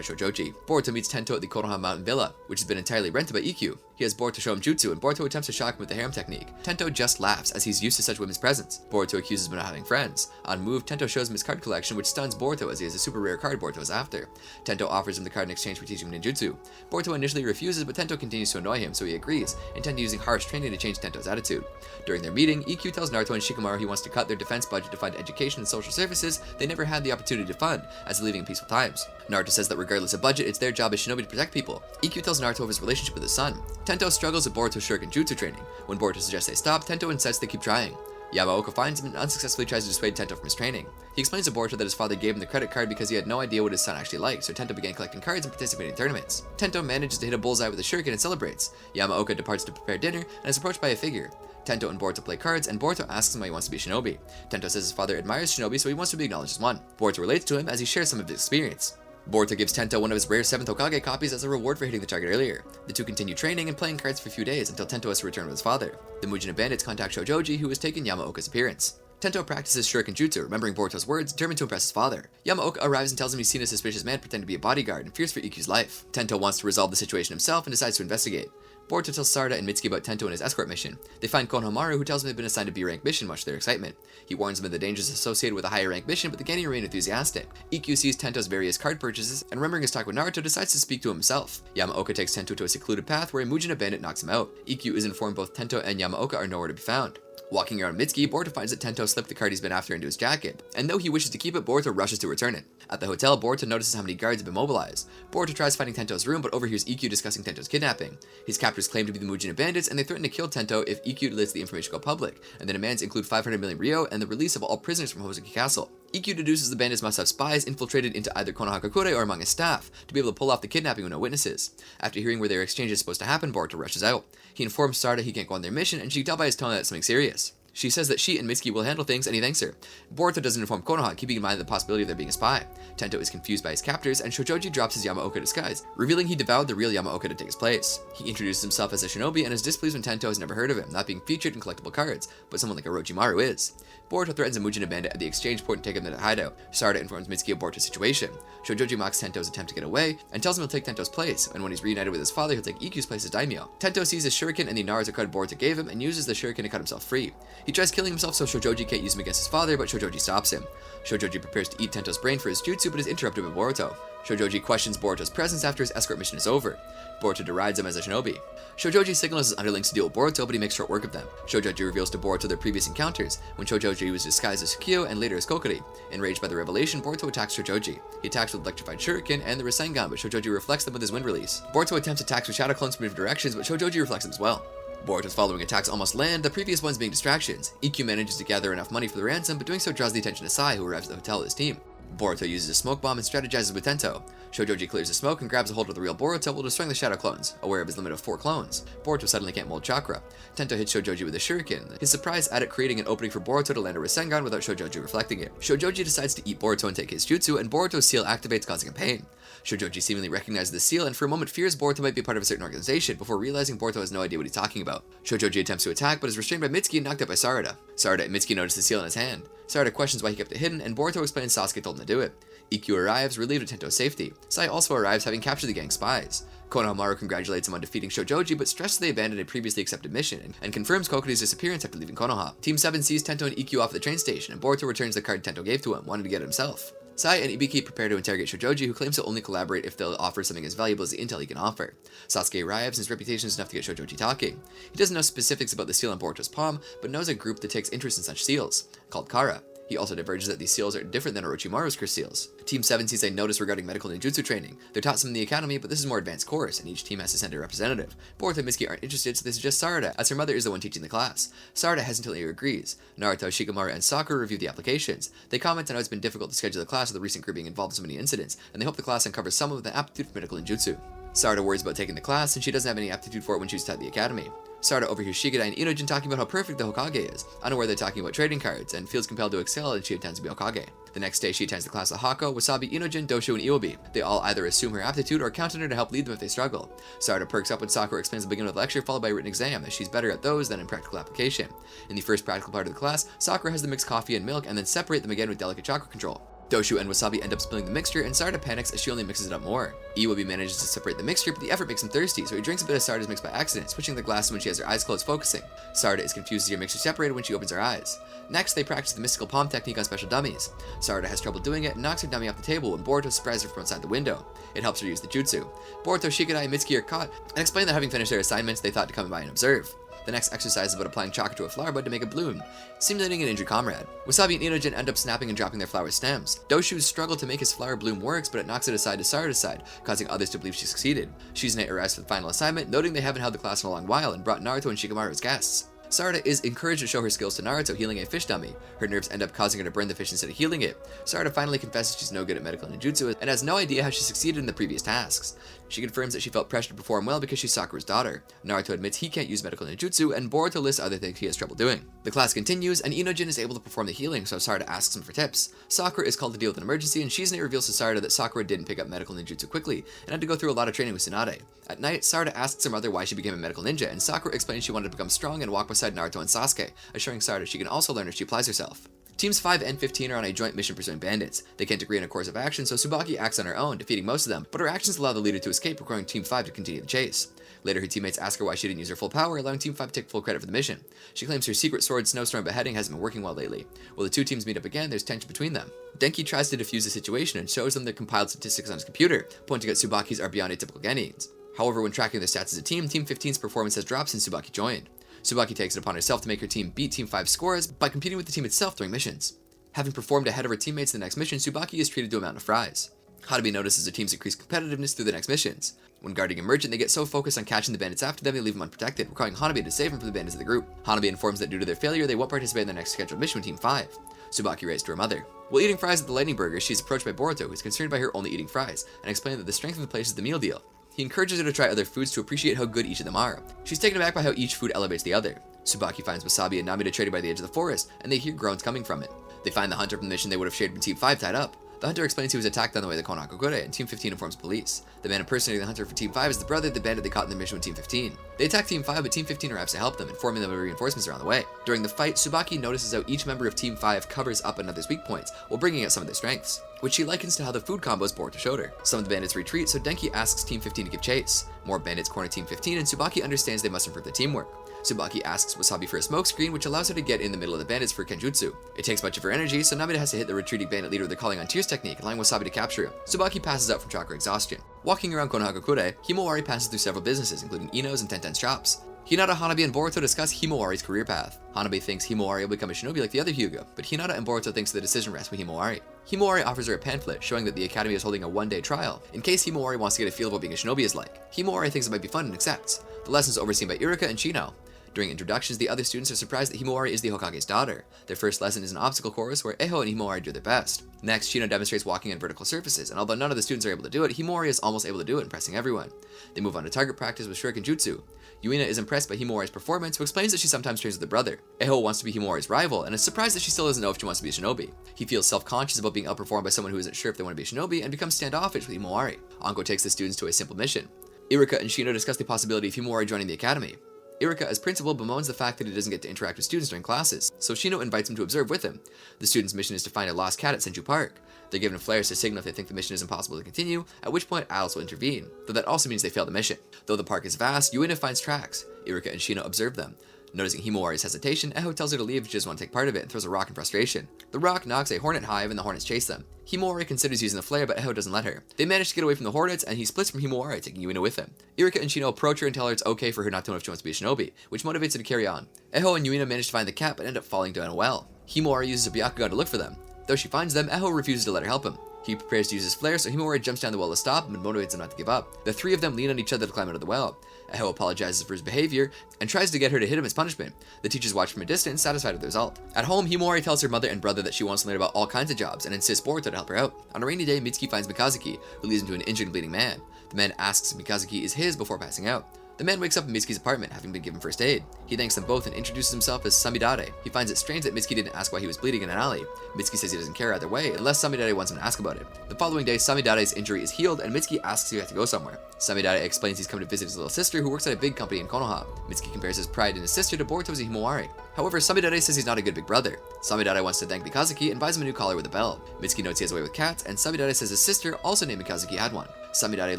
Shojoji. Boruto meets Tento at the Konoha Mountain Villa, which has been entirely rented by Ikkyu. He has Boruto show him jutsu, and Boruto attempts to shock him with the harem technique. Tento just laughs, as he's used to such women's presence. Boruto accuses him of not having friends. On move, Tento shows him his card collection, which stuns Boruto as he has a super rare card Boruto is after. Tento offers him the card in exchange for teaching him ninjutsu. Boruto initially refuses, but Tento continues to annoy him, so he agrees, intent using harsh training to change Tento's attitude. During their meeting, Ikkyu tells Naruto and Shikamaru he wants to cut their defense budget to fund education and social services they never had the opportunity to fund, as they're living in peaceful times. Naruto says that regardless of budget, it's their job as Shinobi to protect people. Ikkyu tells Naruto of his relationship with his son. Tento struggles with Boruto's shuriken jutsu training. When Boruto suggests they stop, Tento insists they keep trying. Yamaoka finds him and unsuccessfully tries to dissuade Tento from his training. He explains to Boruto that his father gave him the credit card because he had no idea what his son actually liked, so Tento began collecting cards and participating in tournaments. Tento manages to hit a bullseye with a shuriken and celebrates. Yamaoka departs to prepare dinner and is approached by a figure. Tento and Boruto play cards, and Boruto asks him why he wants to be a shinobi. Tento says his father admires shinobi, so he wants to be acknowledged as one. Boruto relates to him as he shares some of his experience. Boruto gives Tento one of his rare 7th Hokage copies as a reward for hitting the target earlier. The two continue training and playing cards for a few days until Tento has to return with his father. The Mujina Bandits contact Shojoji, who has taken Yamaoka's appearance. Tento practices shuriken jutsu, remembering Boruto's words, determined to impress his father. Yamaoka arrives and tells him he's seen a suspicious man pretend to be a bodyguard and fears for Ikkyu's life. Tento wants to resolve the situation himself and decides to investigate. Boruto tells Sarada and Mitsuki about Tento and his escort mission. They find Konohamaru, who tells them they've been assigned a B-rank mission, much to their excitement. He warns them of the dangers associated with a higher rank mission, but the Genin remain enthusiastic. Ikkyu sees Tento's various card purchases, and remembering his talk with Naruto, decides to speak to himself. Yamaoka takes Tento to a secluded path where a Mujina bandit knocks him out. Ikkyu is informed both Tento and Yamaoka are nowhere to be found. Walking around Mitsuki, Boruto finds that Tento slipped the card he's been after into his jacket, and though he wishes to keep it, Boruto rushes to return it. At the hotel, Boruto notices how many guards have been mobilized. Boruto tries finding Tento's room, but overhears Ikkyu discussing Tento's kidnapping. His captors claim to be the Mujina bandits, and they threaten to kill Tento if Ikkyu lets the information go public, and the demands include 500 million ryo and the release of all prisoners from Hozuki Castle. Ikkyu deduces the bandits must have spies infiltrated into either Konoha Kakure or among his staff, to be able to pull off the kidnapping with no witnesses. After hearing where their exchange is supposed to happen, Boruto rushes out. He informs Sarada he can't go on their mission, and she can tell by his tone that it's something serious. She says that she and Mitsuki will handle things, and he thanks her. Boruto doesn't inform Konoha, keeping in mind the possibility of there being a spy. Tento is confused by his captors, and Shojoji drops his Yamaoka disguise, revealing he devoured the real Yamaoka to take his place. He introduces himself as a shinobi and is displeased when Tento has never heard of him, not being featured in collectible cards, but someone like Orochimaru is. Boruto threatens a Mujina bandit at the exchange point to take him to the hideout. Sarada informs Mitsuki of Boruto's situation. Shojoji mocks Tento's attempt to get away, and tells him he'll take Tento's place, and when he's reunited with his father, he'll take Ikkyu's place as daimyo. Tento sees his shuriken and the Naruto card Boruto gave him, and uses the shuriken to cut himself free. He tries killing himself so Shojoji can't use him against his father, but Shojoji stops him. Shojoji prepares to eat Tento's brain for his jutsu, but is interrupted by Boruto. Shojoji questions Boruto's presence after his escort mission is over. Boruto derides him as a shinobi. Shojoji signals his underlings to deal with Boruto, but he makes short work of them. Shojoji reveals to Boruto their previous encounters, when Shojoji was disguised as Kyo and later as Kokiri. Enraged by the revelation, Boruto attacks Shojoji. He attacks with electrified shuriken and the Rasengan, but Shojoji reflects them with his wind release. Boruto attempts attacks with shadow clones from different directions, but Shojoji reflects them as well. Boruto's following attacks almost land, the previous ones being distractions. Ikkyu manages to gather enough money for the ransom, but doing so draws the attention of Sai, who arrives at the hotel with his team. Boruto uses a smoke bomb and strategizes with Tento. Shojoji clears the smoke and grabs a hold of the real Boruto while destroying the shadow clones, aware of his limit of 4 clones. Boruto suddenly can't mold chakra. Tento hits Shojoji with a shuriken, his surprise at it creating an opening for Boruto to land a Rasengan without Shojoji reflecting it. Shojoji decides to eat Boruto and take his jutsu, and Boruto's seal activates, causing him pain. Shojoji seemingly recognizes the seal and for a moment fears Boruto might be part of a certain organization, before realizing Boruto has no idea what he's talking about. Shojoji attempts to attack, but is restrained by Mitsuki and knocked out by Sarada. Sarada and Mitsuki notice the seal in his hand. Sarada questions why he kept it hidden, and Boruto explains Sasuke told him to do it. Ikkyu arrives, relieved of Tento's safety. Sai also arrives, having captured the gang's spies. Konohamaru congratulates him on defeating Shojoji, but stresses they abandoned a previously accepted mission, and confirms Kokuri's disappearance after leaving Konoha. Team 7 sees Tento and Ikkyu off at the train station, and Boruto returns the card Tento gave to him, wanting to get it himself. Sai and Ibiki prepare to interrogate Shojoji, who claims to only collaborate if they'll offer something as valuable as the intel he can offer. Sasuke arrives, and his reputation is enough to get Shojoji talking. He doesn't know specifics about the seal on Boruto's palm, but knows a group that takes interest in such seals, called Kara. He also diverges that these seals are different than Orochimaru's cursed seals. Team 7 sees a notice regarding medical ninjutsu training. They're taught some in the academy, but this is a more advanced course, and each team has to send a representative. Boruto and Mitsuki aren't interested, so they suggest Sarada, as her mother is the one teaching the class. Sarada hesitantly agrees. Naruto, Shikamaru, and Sakura review the applications. They comment on how it's been difficult to schedule the class with the recent group being involved in so many incidents, and they hope the class uncovers some of the aptitude for medical ninjutsu. Sarada worries about taking the class, and she doesn't have any aptitude for it when she was taught at the academy. Sarada overhears Shigedai and Inojin talking about how perfect the Hokage is, unaware they're talking about trading cards, and feels compelled to excel and she attends to be Hokage. The next day, she attends the class of Hako, Wasabi, Inojin, Doshu, and Iwobi. They all either assume her aptitude or count on her to help lead them if they struggle. Sarada perks up when Sakura explains the beginning of the lecture, followed by a written exam, as she's better at those than in practical application. In the first practical part of the class, Sakura has them mix coffee and milk and then separate them again with delicate chakra control. Doshu and Wasabi end up spilling the mixture, and Sarada panics as she only mixes it up more. Iwobi manages to separate the mixture, but the effort makes him thirsty, so he drinks a bit of Sarada's mix by accident, switching the glass when she has her eyes closed focusing. Sarada is confused to see her mixture separated when she opens her eyes. Next, they practice the mystical palm technique on special dummies. Sarada has trouble doing it and knocks her dummy off the table when Boruto surprises her from outside the window. It helps her use the jutsu. Boruto, Shikadai, and Mitsuki are caught, and explain that having finished their assignments, they thought to come by and observe. The next exercise is about applying chakra to a flower bud to make a bloom, simulating an injured comrade. Wasabi and Inojin end up snapping and dropping their flower stems. Doshu's struggle to make his flower bloom works, but it knocks it aside to Sarada's side, causing others to believe she succeeded. Shizune arrives for the final assignment, noting they haven't held the class in a long while and brought Naruto and Shikamaru as guests. Sarada is encouraged to show her skills to Naruto healing a fish dummy. Her nerves end up causing her to burn the fish instead of healing it. Sarada finally confesses she's no good at medical ninjutsu and has no idea how she succeeded in the previous tasks. She confirms that she felt pressure to perform well because she's Sakura's daughter. Naruto admits he can't use medical ninjutsu, and Boruto lists other things he has trouble doing. The class continues, and Inojin is able to perform the healing, so Sarada asks him for tips. Sakura is called to deal with an emergency, and Shizune reveals to Sarada that Sakura didn't pick up medical ninjutsu quickly, and had to go through a lot of training with Tsunade. At night, Sarada asks her mother why she became a medical ninja, and Sakura explains she wanted to become strong and walk beside Naruto and Sasuke, assuring Sarada she can also learn if she applies herself. Teams 5 and 15 are on a joint mission pursuing bandits. They can't agree on a course of action, so Tsubaki acts on her own, defeating most of them, but her actions allow the leader to escape, requiring Team 5 to continue the chase. Later, her teammates ask her why she didn't use her full power, allowing Team 5 to take full credit for the mission. She claims her secret sword snowstorm beheading hasn't been working well lately. While the two teams meet up again, there's tension between them. Denki tries to defuse the situation and shows them their compiled statistics on his computer, pointing out Tsubaki's are beyond atypical Genins. However, when tracking their stats as a team, Team 15's performance has dropped since Tsubaki joined. Tsubaki takes it upon herself to make her team beat Team 5's scores by competing with the team itself during missions. Having performed ahead of her teammates in the next mission, Tsubaki is treated to a mountain of fries. Hanabi notices her team's increased competitiveness through the next missions. When guarding Emergent, they get so focused on catching the bandits after them they leave them unprotected, requiring Hanabi to save them from the bandits of the group. Hanabi informs that due to their failure, they won't participate in their next scheduled mission with Team 5. Tsubaki writes to her mother. While eating fries at the Lightning Burger, she is approached by Boruto, who is concerned by her only eating fries, and explains that the strength of the place is the meal deal. He encourages her to try other foods to appreciate how good each of them are. She's taken aback by how each food elevates the other. Tsubaki finds Wasabi and Namida trading by the edge of the forest, and they hear groans coming from it. They find the hunter from the mission they would have shared with Team 5 tied up. The hunter explains he was attacked on the way to Konoha Crush, and Team 15 informs police. The man impersonating the hunter for Team 5 is the brother of the bandit they caught in the mission with Team 15. They attack Team 5, but Team 15 arrives to help them, informing them of reinforcements are on the way. During the fight, Tsubaki notices how each member of Team 5 covers up another's weak points, while bringing out some of their strengths, which she likens to how the food combos Boruto showed her. Some of the bandits retreat, so Denki asks Team 15 to give chase. More bandits corner Team 15, and Tsubaki understands they must improve their teamwork. Tsubaki asks Wasabi for a smokescreen, which allows her to get in the middle of the bandits for Kenjutsu. It takes much of her energy, so Namida has to hit the retreating bandit leader with the calling on tears technique, allowing Wasabi to capture him. Tsubaki passes out from chakra exhaustion. Walking around Konoha Crush, Himawari passes through several businesses, including Ino's and Tenten's shops. Hinata, Hanabi, and Boruto discuss Himawari's career path. Hanabi thinks Himawari will become a shinobi like the other Hyuga, but Hinata and Boruto thinks the decision rests with Himawari. Himawari offers her a pamphlet showing that the academy is holding a one-day trial, in case Himawari wants to get a feel of what being a shinobi is like. Himawari thinks it might be fun and accepts. The lesson is overseen by Iruka and Shino. During introductions, the other students are surprised that Himawari is the Hokage's daughter. Their first lesson is an obstacle course where Eho and Himawari do their best. Next, Shino demonstrates walking on vertical surfaces, and although none of the students are able to do it, Himawari is almost able to do it, impressing everyone. They move on to target practice with Shuriken Jutsu. Yuina is impressed by Himawari's performance, who explains that she sometimes trains with her brother. Eho wants to be Himawari's rival, and is surprised that she still doesn't know if she wants to be a shinobi. He feels self-conscious about being outperformed by someone who isn't sure if they want to be a shinobi, and becomes standoffish with Himawari. Anko takes the students to a simple mission. Iruka and Shino discuss the possibility of Himawari joining the academy. Iruka, as principal, bemoans the fact that he doesn't get to interact with students during classes, so Shino invites him to observe with him. The student's mission is to find a lost cat at Senju Park. They're given flares to signal if they think the mission is impossible to continue, at which point adults will intervene, though that also means they fail the mission. Though the park is vast, Yuina finds tracks. Iruka and Shino observe them. Noticing Himawari's hesitation, Eho tells her to leave if she doesn't want to take part of it, and throws a rock in frustration. The rock knocks a hornet hive, and the hornets chase them. Himawari considers using the flare, but Eho doesn't let her. They manage to get away from the hornets, and he splits from Himawari, taking Yuina with him. Iruka and Shino approach her and tell her it's okay for her not to know if she wants to be a shinobi, which motivates her to carry on. Eho and Yuina manage to find the cat, but end up falling down a well. Himawari uses a Byakuya to look for them. Though she finds them, Eho refuses to let her help him. He prepares to use his flare, so Himawari jumps down the well to stop him and motivates him not to give up. The three of them lean on each other to climb out of the well. Eho apologizes for his behavior and tries to get her to hit him as punishment. The teachers watch from a distance, satisfied with the result. At home, Himawari tells her mother and brother that she wants to learn about all kinds of jobs and insists Boruto to help her out. On a rainy day, Mitsuki finds Mikazuki, who leads him to an injured and bleeding man. The man asks if Mikazuki is his before passing out. The man wakes up in Mitsuki's apartment, having been given first aid. He thanks them both and introduces himself as Samidare. He finds it strange that Mitsuki didn't ask why he was bleeding in an alley. Mitsuki says he doesn't care either way, unless Samidare wants him to ask about it. The following day, Samidare's injury is healed, and Mitsuki asks if he has to go somewhere. Samidare explains he's come to visit his little sister, who works at a big company in Konoha. Mitsuki compares his pride in his sister to Boruto's Himawari. However, Samidare says he's not a good big brother. Samidare wants to thank Mikazuki and buys him a new collar with a bell. Mitsuki notes he has a way with cats, and Samidare says his sister, also named Mikazuki, had one. Samidare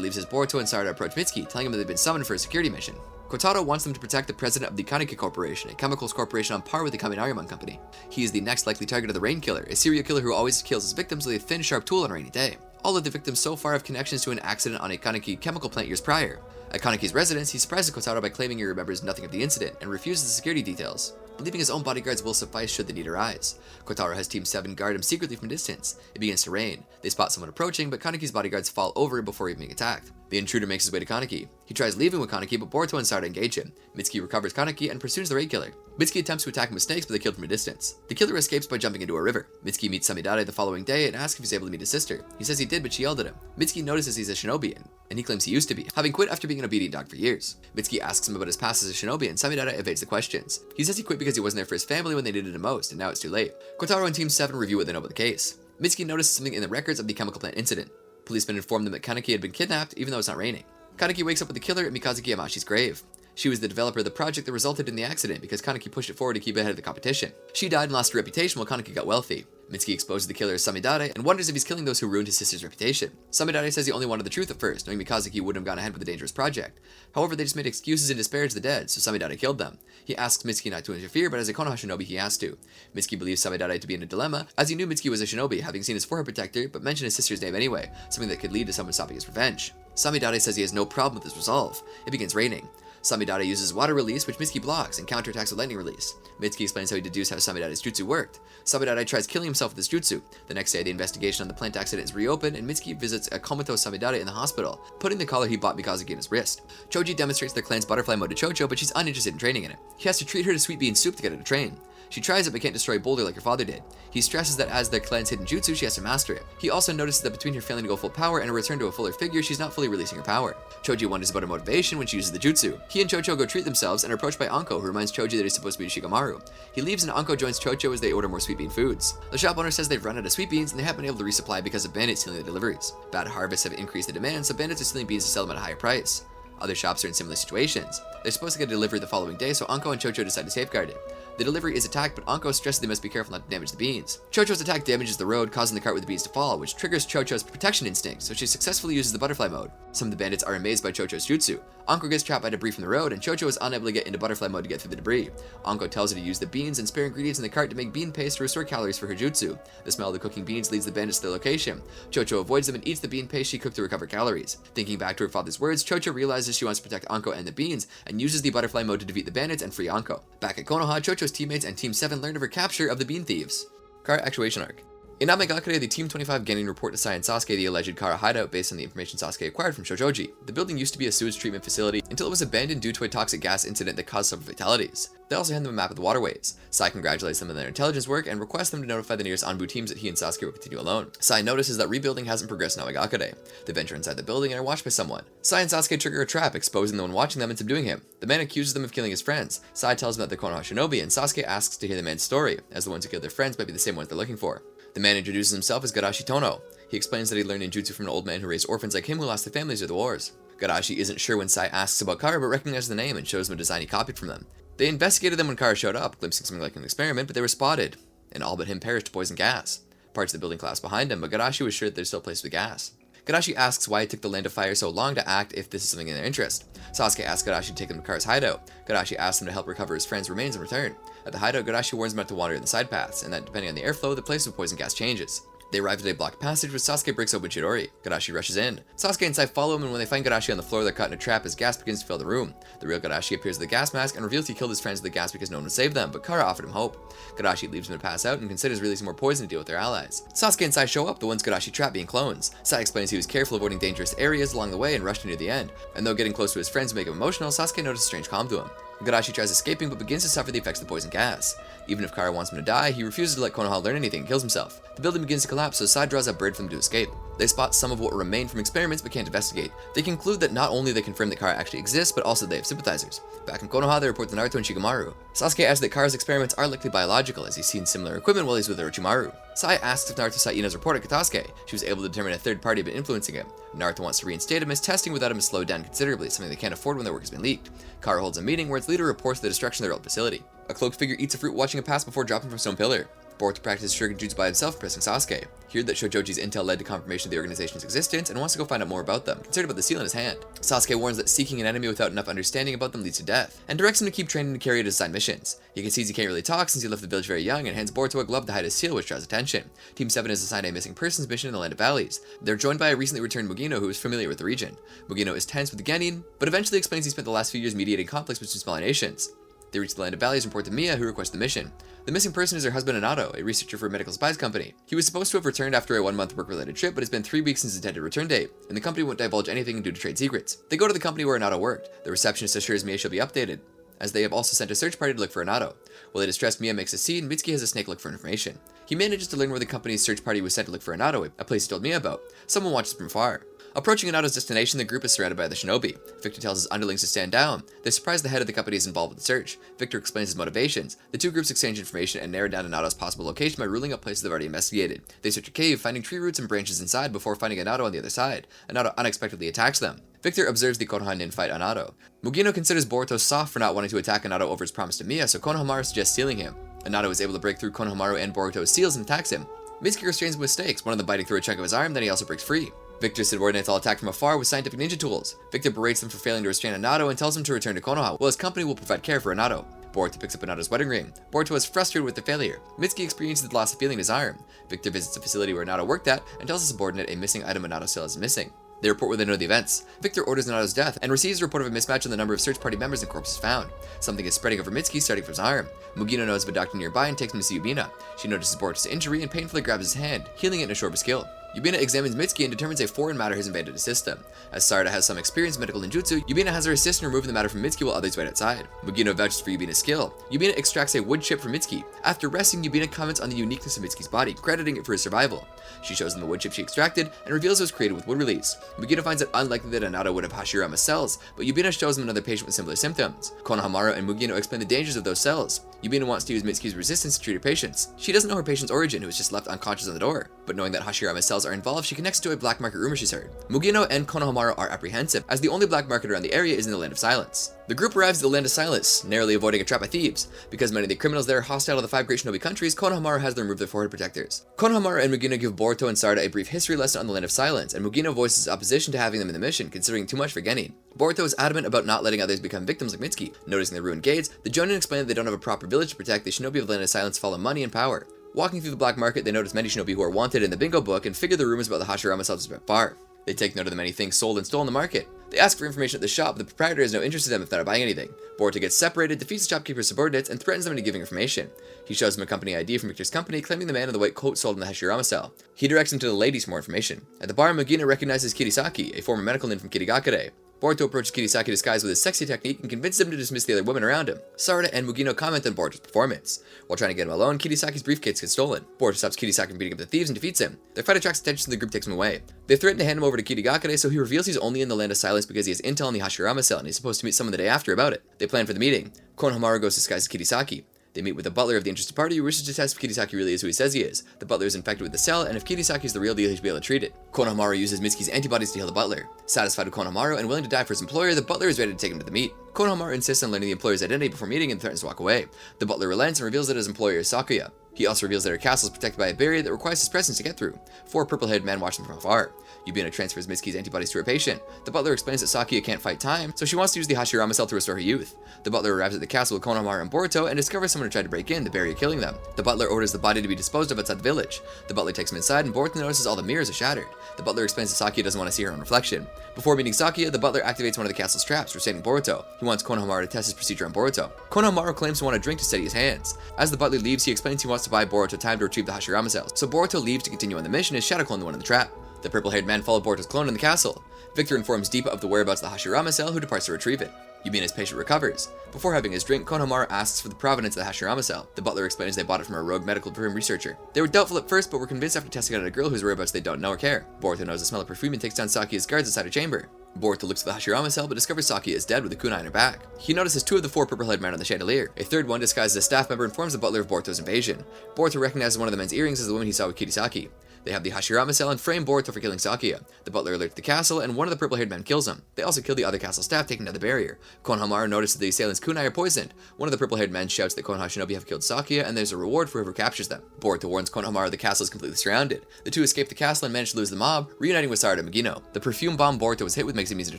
leaves as Boruto and Sarada approach Mitsuki, telling him that they've been summoned for a security mission. Kotaro wants them to protect the president of the Kaneki Corporation, a chemicals corporation on par with the Kaminarimon Company. He is the next likely target of the Rain Killer, a serial killer who always kills his victims with a thin, sharp tool on a rainy day. All of the victims so far have connections to an accident on a Kaneki chemical plant years prior. At Kaneki's residence, he surprises Kotaro by claiming he remembers nothing of the incident and refuses the security details, believing his own bodyguards will suffice should the need arise. Kotaro has Team 7 guard him secretly from distance. It begins to rain. They spot someone approaching, but Kaneki's bodyguards fall over before even being attacked. The intruder makes his way to Kaneki. He tries leaving with Kaneki, but Boruto and Sarada engage him. Mitsuki recovers Kaneki and pursues the raid killer. Mitsuki attempts to attack him with snakes, but they kill him from a distance. The killer escapes by jumping into a river. Mitsuki meets Tsunade the following day and asks if he's able to meet his sister. He says he did, but she yelled at him. Mitsuki notices he's a shinobi, and he claims he used to be, having quit after being an obedient dog for years. Mitsuki asks him about his past as a shinobi, and Tsunade evades the questions. He says he quit because he wasn't there for his family when they needed him most, and now it's too late. Kotaro and Team 7 review what they know about the case. Mitsuki notices something in the records of the chemical plant incident. Policemen inform them that Kaneki had been kidnapped, even though it's not raining. Kaneki wakes up with the killer at Mikazuki Yamashi's grave. She was the developer of the project that resulted in the accident because Kaneki pushed it forward to keep ahead of the competition. She died and lost her reputation while Kaneki got wealthy. Mitsuki exposes the killer as Samidare and wonders if he's killing those who ruined his sister's reputation. Samidare says he only wanted the truth at first, knowing Mikazuki wouldn't have gone ahead with the dangerous project. However, they just made excuses and disparaged the dead, so Samidare killed them. He asks Mitsuki not to interfere, but as a Konoha shinobi he has to. Mitsuki believes Samidare to be in a dilemma, as he knew Mitsuki was a shinobi, having seen his forehead protector, but mentioned his sister's name anyway, something that could lead to someone stopping his revenge. Samidare says he has no problem with his resolve. It begins raining. Samidare uses water release, which Mitsuki blocks, and counterattacks with lightning release. Mitsuki explains how he deduced how Samidare's jutsu worked. Samidare tries killing himself with his jutsu. The next day, the investigation on the plant accident is reopened, and Mitsuki visits a comatose Samidare in the hospital, putting the collar he bought Mikazuki in his wrist. Choji demonstrates their clan's butterfly mode to Chocho, but she's uninterested in training in it. He has to treat her to sweet bean soup to get her to train. She tries it but can't destroy a boulder like her father did. He stresses that as their clan's hidden jutsu, she has to master it. He also notices that between her failing to go full power and a return to a fuller figure, she's not fully releasing her power. Choji wonders about her motivation when she uses the jutsu. He and Chocho go treat themselves and are approached by Anko, who reminds Choji that he's supposed to be Shikamaru. He leaves and Anko joins Chocho as they order more sweet bean foods. The shop owner says they've run out of sweet beans and they haven't been able to resupply because of bandits stealing the deliveries. Bad harvests have increased the demand, so bandits are stealing beans to sell them at a higher price. Other shops are in similar situations. They're supposed to get a delivery the following day, so Anko and Chocho decide to safeguard it. The delivery is attacked, but Anko stresses they must be careful not to damage the beans. Chocho's attack damages the road, causing the cart with the beans to fall, which triggers Chocho's protection instinct, so she successfully uses the butterfly mode. Some of the bandits are amazed by Chocho's jutsu. Anko gets trapped by debris from the road, and Chocho is unable to get into butterfly mode to get through the debris. Anko tells her to use the beans and spare ingredients in the cart to make bean paste to restore calories for her jutsu. The smell of the cooking beans leads the bandits to their location. Chocho avoids them and eats the bean paste she cooked to recover calories. Thinking back to her father's words, Chocho realizes she wants to protect Anko and the beans, and uses the butterfly mode to defeat the bandits and free Anko. Back at Konoha, Chocho's teammates and Team 7 learn of her capture of the bean thieves. Gaara Actuation Arc. In Amegakure, the Team 25 Genin report to Sai and Sasuke the alleged Gaara hideout based on the information Sasuke acquired from Shojoji. The building used to be a sewage treatment facility until it was abandoned due to a toxic gas incident that caused several fatalities. They also hand them a map of the waterways. Sai congratulates them on their intelligence work and requests them to notify the nearest Anbu teams that he and Sasuke will continue alone. Sai notices that rebuilding hasn't progressed in Amegakure. They venture inside the building and are watched by someone. Sai and Sasuke trigger a trap, exposing the one watching them and subduing him. The man accuses them of killing his friends. Sai tells them that they're Konoha shinobi, and Sasuke asks to hear the man's story, as the ones who killed their friends might be the same ones they're looking for. The man introduces himself as Garashi Tono. He explains that he learned ninjutsu from an old man who raised orphans like him who lost their families or the wars. Garashi isn't sure when Sai asks about Gaara, but recognizes the name and shows him a design he copied from them. They investigated them when Gaara showed up, glimpsing something like an experiment, but they were spotted, and all but him perished to poison gas. Parts of the building collapsed behind him, but Garashi was sure that they're still placed with gas. Garashi asks why it took the Land of Fire so long to act if this is something in their interest. Sasuke asks Garashi to take them to Gaara's hideout. Garashi asks him to help recover his friend's remains in return. At the hideout, Garashi warns them not to wander in the side paths, and that depending on the airflow, the place of poison gas changes. They arrive at a blocked passage where Sasuke breaks open Chidori. Garashi rushes in. Sasuke and Sai follow him, and when they find Garashi on the floor, they're caught in a trap as gas begins to fill the room. The real Garashi appears with a gas mask and reveals he killed his friends with the gas because no one would save them, but Gaara offered him hope. Garashi leaves him to pass out and considers releasing more poison to deal with their allies. Sasuke and Sai show up, the ones Garashi trapped being clones. Sai explains he was careful avoiding dangerous areas along the way and rushed near the end. And though getting close to his friends would make him emotional, Sasuke notices a strange calm to him. Garashi tries escaping but begins to suffer the effects of the poison gas. Even if Gaara wants him to die, he refuses to let Konoha learn anything and kills himself. The building begins to collapse, so Sai draws a bird for them to escape. They spot some of what remain from experiments but can't investigate. They conclude that not only they confirm that Gaara actually exists, but also they have sympathizers. Back in Konoha, they report to Naruto and Shikamaru. Sasuke asks that Gaara's experiments are likely biological, as he's seen similar equipment while he's with Orochimaru. Sai asks if Naruto saw Ina's report at Katasuke. She was able to determine a third party had been influencing him. Naruto wants to reinstate him as testing without him is slowed down considerably, something they can't afford when their work has been leaked. Gaara holds a meeting where its leader reports the destruction of their old facility. A cloaked figure eats a fruit watching it pass before dropping from a stone pillar. Boruto practices Shuriken Jutsu by himself, pressing Sasuke. Here that Shojoji's intel led to confirmation of the organization's existence and wants to go find out more about them, concerned about the seal in his hand. Sasuke warns that seeking an enemy without enough understanding about them leads to death, and directs him to keep training to carry out his assigned missions. He concedes he can't really talk since he left the village very young and hands Boruto a glove to hide his seal, which draws attention. Team 7 is assigned a missing persons mission in the Land of Valleys. They're joined by a recently returned Mugino who is familiar with the region. Mugino is tense with the Genin, but eventually explains he spent the last few years mediating conflicts between smaller nations. They reach the land of valleys and report to Mia, who requests the mission. The missing person is her husband Anato, a researcher for a medical supplies company. He was supposed to have returned after a 1-month work-related trip, but it's been 3 weeks since his intended return date, and the company won't divulge anything due to trade secrets. They go to the company where Anato worked. The receptionist assures Mia she'll be updated, as they have also sent a search party to look for Anato. While they distressed, Mia makes a scene, and Mitsuki has a snake look for information. He manages to learn where the company's search party was sent to look for Anato, a place he told Mia about. Someone watches from afar. Approaching Anato's destination, the group is surrounded by the Shinobi. Victor tells his underlings to stand down. They surprise the head of the company is involved with the search. Victor explains his motivations. The two groups exchange information and narrow down Anato's possible location by ruling out places they've already investigated. They search a cave, finding tree roots and branches inside before finding Anato on the other side. Anato unexpectedly attacks them. Victor observes the Konoha nin fight Anato. Mugino considers Boruto soft for not wanting to attack Anato over his promise to Mia, so Konohamaru suggests stealing him. Anato is able to break through Konohamaru and Boruto's seals and attacks him. Mitsuki restrains him with stakes, one of them biting through a chunk of his arm, then he also breaks free. Victor subordinates all attack from afar with scientific ninja tools. Victor berates them for failing to restrain Anato and tells him to return to Konoha, while his company will provide care for Anato. Boruto picks up Anato's wedding ring. Boruto is frustrated with the failure. Mitsuki experiences the loss of feeling in his arm. Victor visits the facility where Anato worked at and tells a subordinate a missing item Anato still is missing. They report where they know the events. Victor orders Anato's death and receives a report of a mismatch in the number of search party members and corpses found. Something is spreading over Mitsuki, starting from his arm. Mugino knows of a doctor nearby and takes him to see Yubina. She notices Boruto's injury and painfully grabs his hand, healing it in a short skill. Yubina examines Mitsuki and determines a foreign matter has invaded his system. As Sarada has some experience in medical ninjutsu, Yubina has her assistant remove the matter from Mitsuki while others wait outside. Mugino vouches for Yubina's skill. Yubina extracts a wood chip from Mitsuki. After resting, Yubina comments on the uniqueness of Mitsuki's body, crediting it for his survival. She shows him the wood chip she extracted and reveals it was created with wood release. Mugino finds it unlikely that Anato would have Hashirama cells, but Yubina shows him another patient with similar symptoms. Konohamaru and Mugino explain the dangers of those cells. Yubina wants to use Mitsuki's resistance to treat her patients. She doesn't know her patient's origin, who was just left unconscious on the door. But knowing that Hashirama cells are involved, she connects to a black market rumor she's heard. Mugino and Konohamaru are apprehensive, as the only black market around the area is in the Land of Silence. The group arrives at the Land of Silence, narrowly avoiding a trap of thieves. Because many of the criminals there are hostile to the 5 great Shinobi countries, Konohamaru has them remove their forehead protectors. Konohamaru and Mugino give Boruto and Sarada a brief history lesson on the Land of Silence, and Mugino voices opposition to having them in the mission, considering too much for Genin. Boruto is adamant about not letting others become victims like Mitsuki. Noticing the ruined gates, the Jonin explain that they don't have a proper village to protect. The Shinobi of the Land of Silence follow money and power. Walking through the black market, they notice many Shinobi who are wanted in the bingo book and figure the rumors about the Hashirama cells are far. They take note of the many things sold and stolen in the market. They ask for information at the shop, but the proprietor has no interest in them if they're not buying anything. Boruto gets separated, defeats the shopkeeper's subordinates, and threatens them into giving information. He shows them a company ID from Victor's company, claiming the man in the white coat sold in the Hashirama cell. He directs him to the ladies for more information. At the bar, Mugino recognizes Kirisaki, a former medical nin from Kirigakure. Boruto approaches Kirisaki disguised with his sexy technique and convinces him to dismiss the other women around him. Sarada and Mugino comment on Boruto's performance. While trying to get him alone, Kirisaki's briefcase gets stolen. Boruto stops Kirisaki from beating up the thieves and defeats him. Their fight attracts attention, so the group takes him away. They threaten to hand him over to Kirigakure, so he reveals he's only in the Land of Silence because he has intel in the Hashirama cell and he's supposed to meet someone the day after about it. They plan for the meeting. Konohamaru goes disguised as Kirisaki. They meet with the butler of the interested party who wishes to test if Kirisaki really is who he says he is. The butler is infected with the cell, and if Kirisaki is the real deal, he should be able to treat it. Konohamaru uses Mitsuki's antibodies to heal the butler. Satisfied with Konohamaru and willing to die for his employer, the butler is ready to take him to the meet. Konohamaru insists on learning the employer's identity before meeting and threatens to walk away. The butler relents and reveals that his employer is Sakuya. He also reveals that her castle is protected by a barrier that requires his presence to get through. 4 purple-haired men watch them from afar. Yubina transfers Mitsuki's antibodies to her patient. The butler explains that Sakuya can't fight time, so she wants to use the Hashirama cell to restore her youth. The butler arrives at the castle with Konohamaru and Boruto and discovers someone who tried to break in, the barrier killing them. The butler orders the body to be disposed of outside the village. The butler takes him inside and Boruto notices all the mirrors are shattered. The butler explains that Sakuya doesn't want to see her own reflection. Before meeting Sakuya, the butler activates one of the castle's traps, restraining Boruto. He wants Konohamaru to test his procedure on Boruto. Konohamaru claims to want a drink to steady his hands. As the butler leaves, he explains he wants to buy Boruto time to retrieve the Hashirama cells, so Boruto leaves to continue on the mission as Shadow clone the one in the trap. The purple-haired man followed Boruto's clone in the castle. Victor informs Deepa of the whereabouts of the Hashirama cell, who departs to retrieve it. Yubina's patient recovers. Before having his drink, Konohamaru asks for the provenance of the Hashirama cell. The butler explains they bought it from a rogue medical perfume researcher. They were doubtful at first, but were convinced after testing it on a girl whose whereabouts they don't know or care. Boruto knows the smell of perfume and takes down Sakuya's guards inside her chamber. Boruto looks at the Hashirama cell, but discovers Sakuya is dead with a kunai on her back. He notices 2 of the 4 purple-haired men on the chandelier. A third one, disguised as a staff member, informs the butler of Boruto's invasion. Boruto recognizes one of the men's earrings as the woman he saw with Kirisaki. They have the Hashirama cell and frame Boruto for killing Sakuya. The butler alerts the castle, and one of the purple-haired men kills him. They also kill the other castle staff, taking down the barrier. Konohamaru notices the assailants' kunai are poisoned. One of the purple-haired men shouts that Konoha Shinobi have killed Sakuya, and there's a reward for whoever captures them. Boruto warns Konohamaru the castle is completely surrounded. The 2 escape the castle and manage to lose the mob, reuniting with Sarada and Mugino. The perfume bomb Boruto was hit with makes him easy to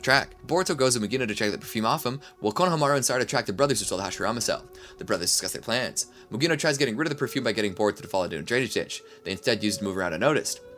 track. Boruto goes with Mugino to check the perfume off him, while Konohamaru and Sarada track the brothers who stole the Hashirama cell. The brothers discuss their plans. Mugino tries getting rid of the perfume by getting Boruto to fall into a drainage ditch. They instead use it to move around unnoticed.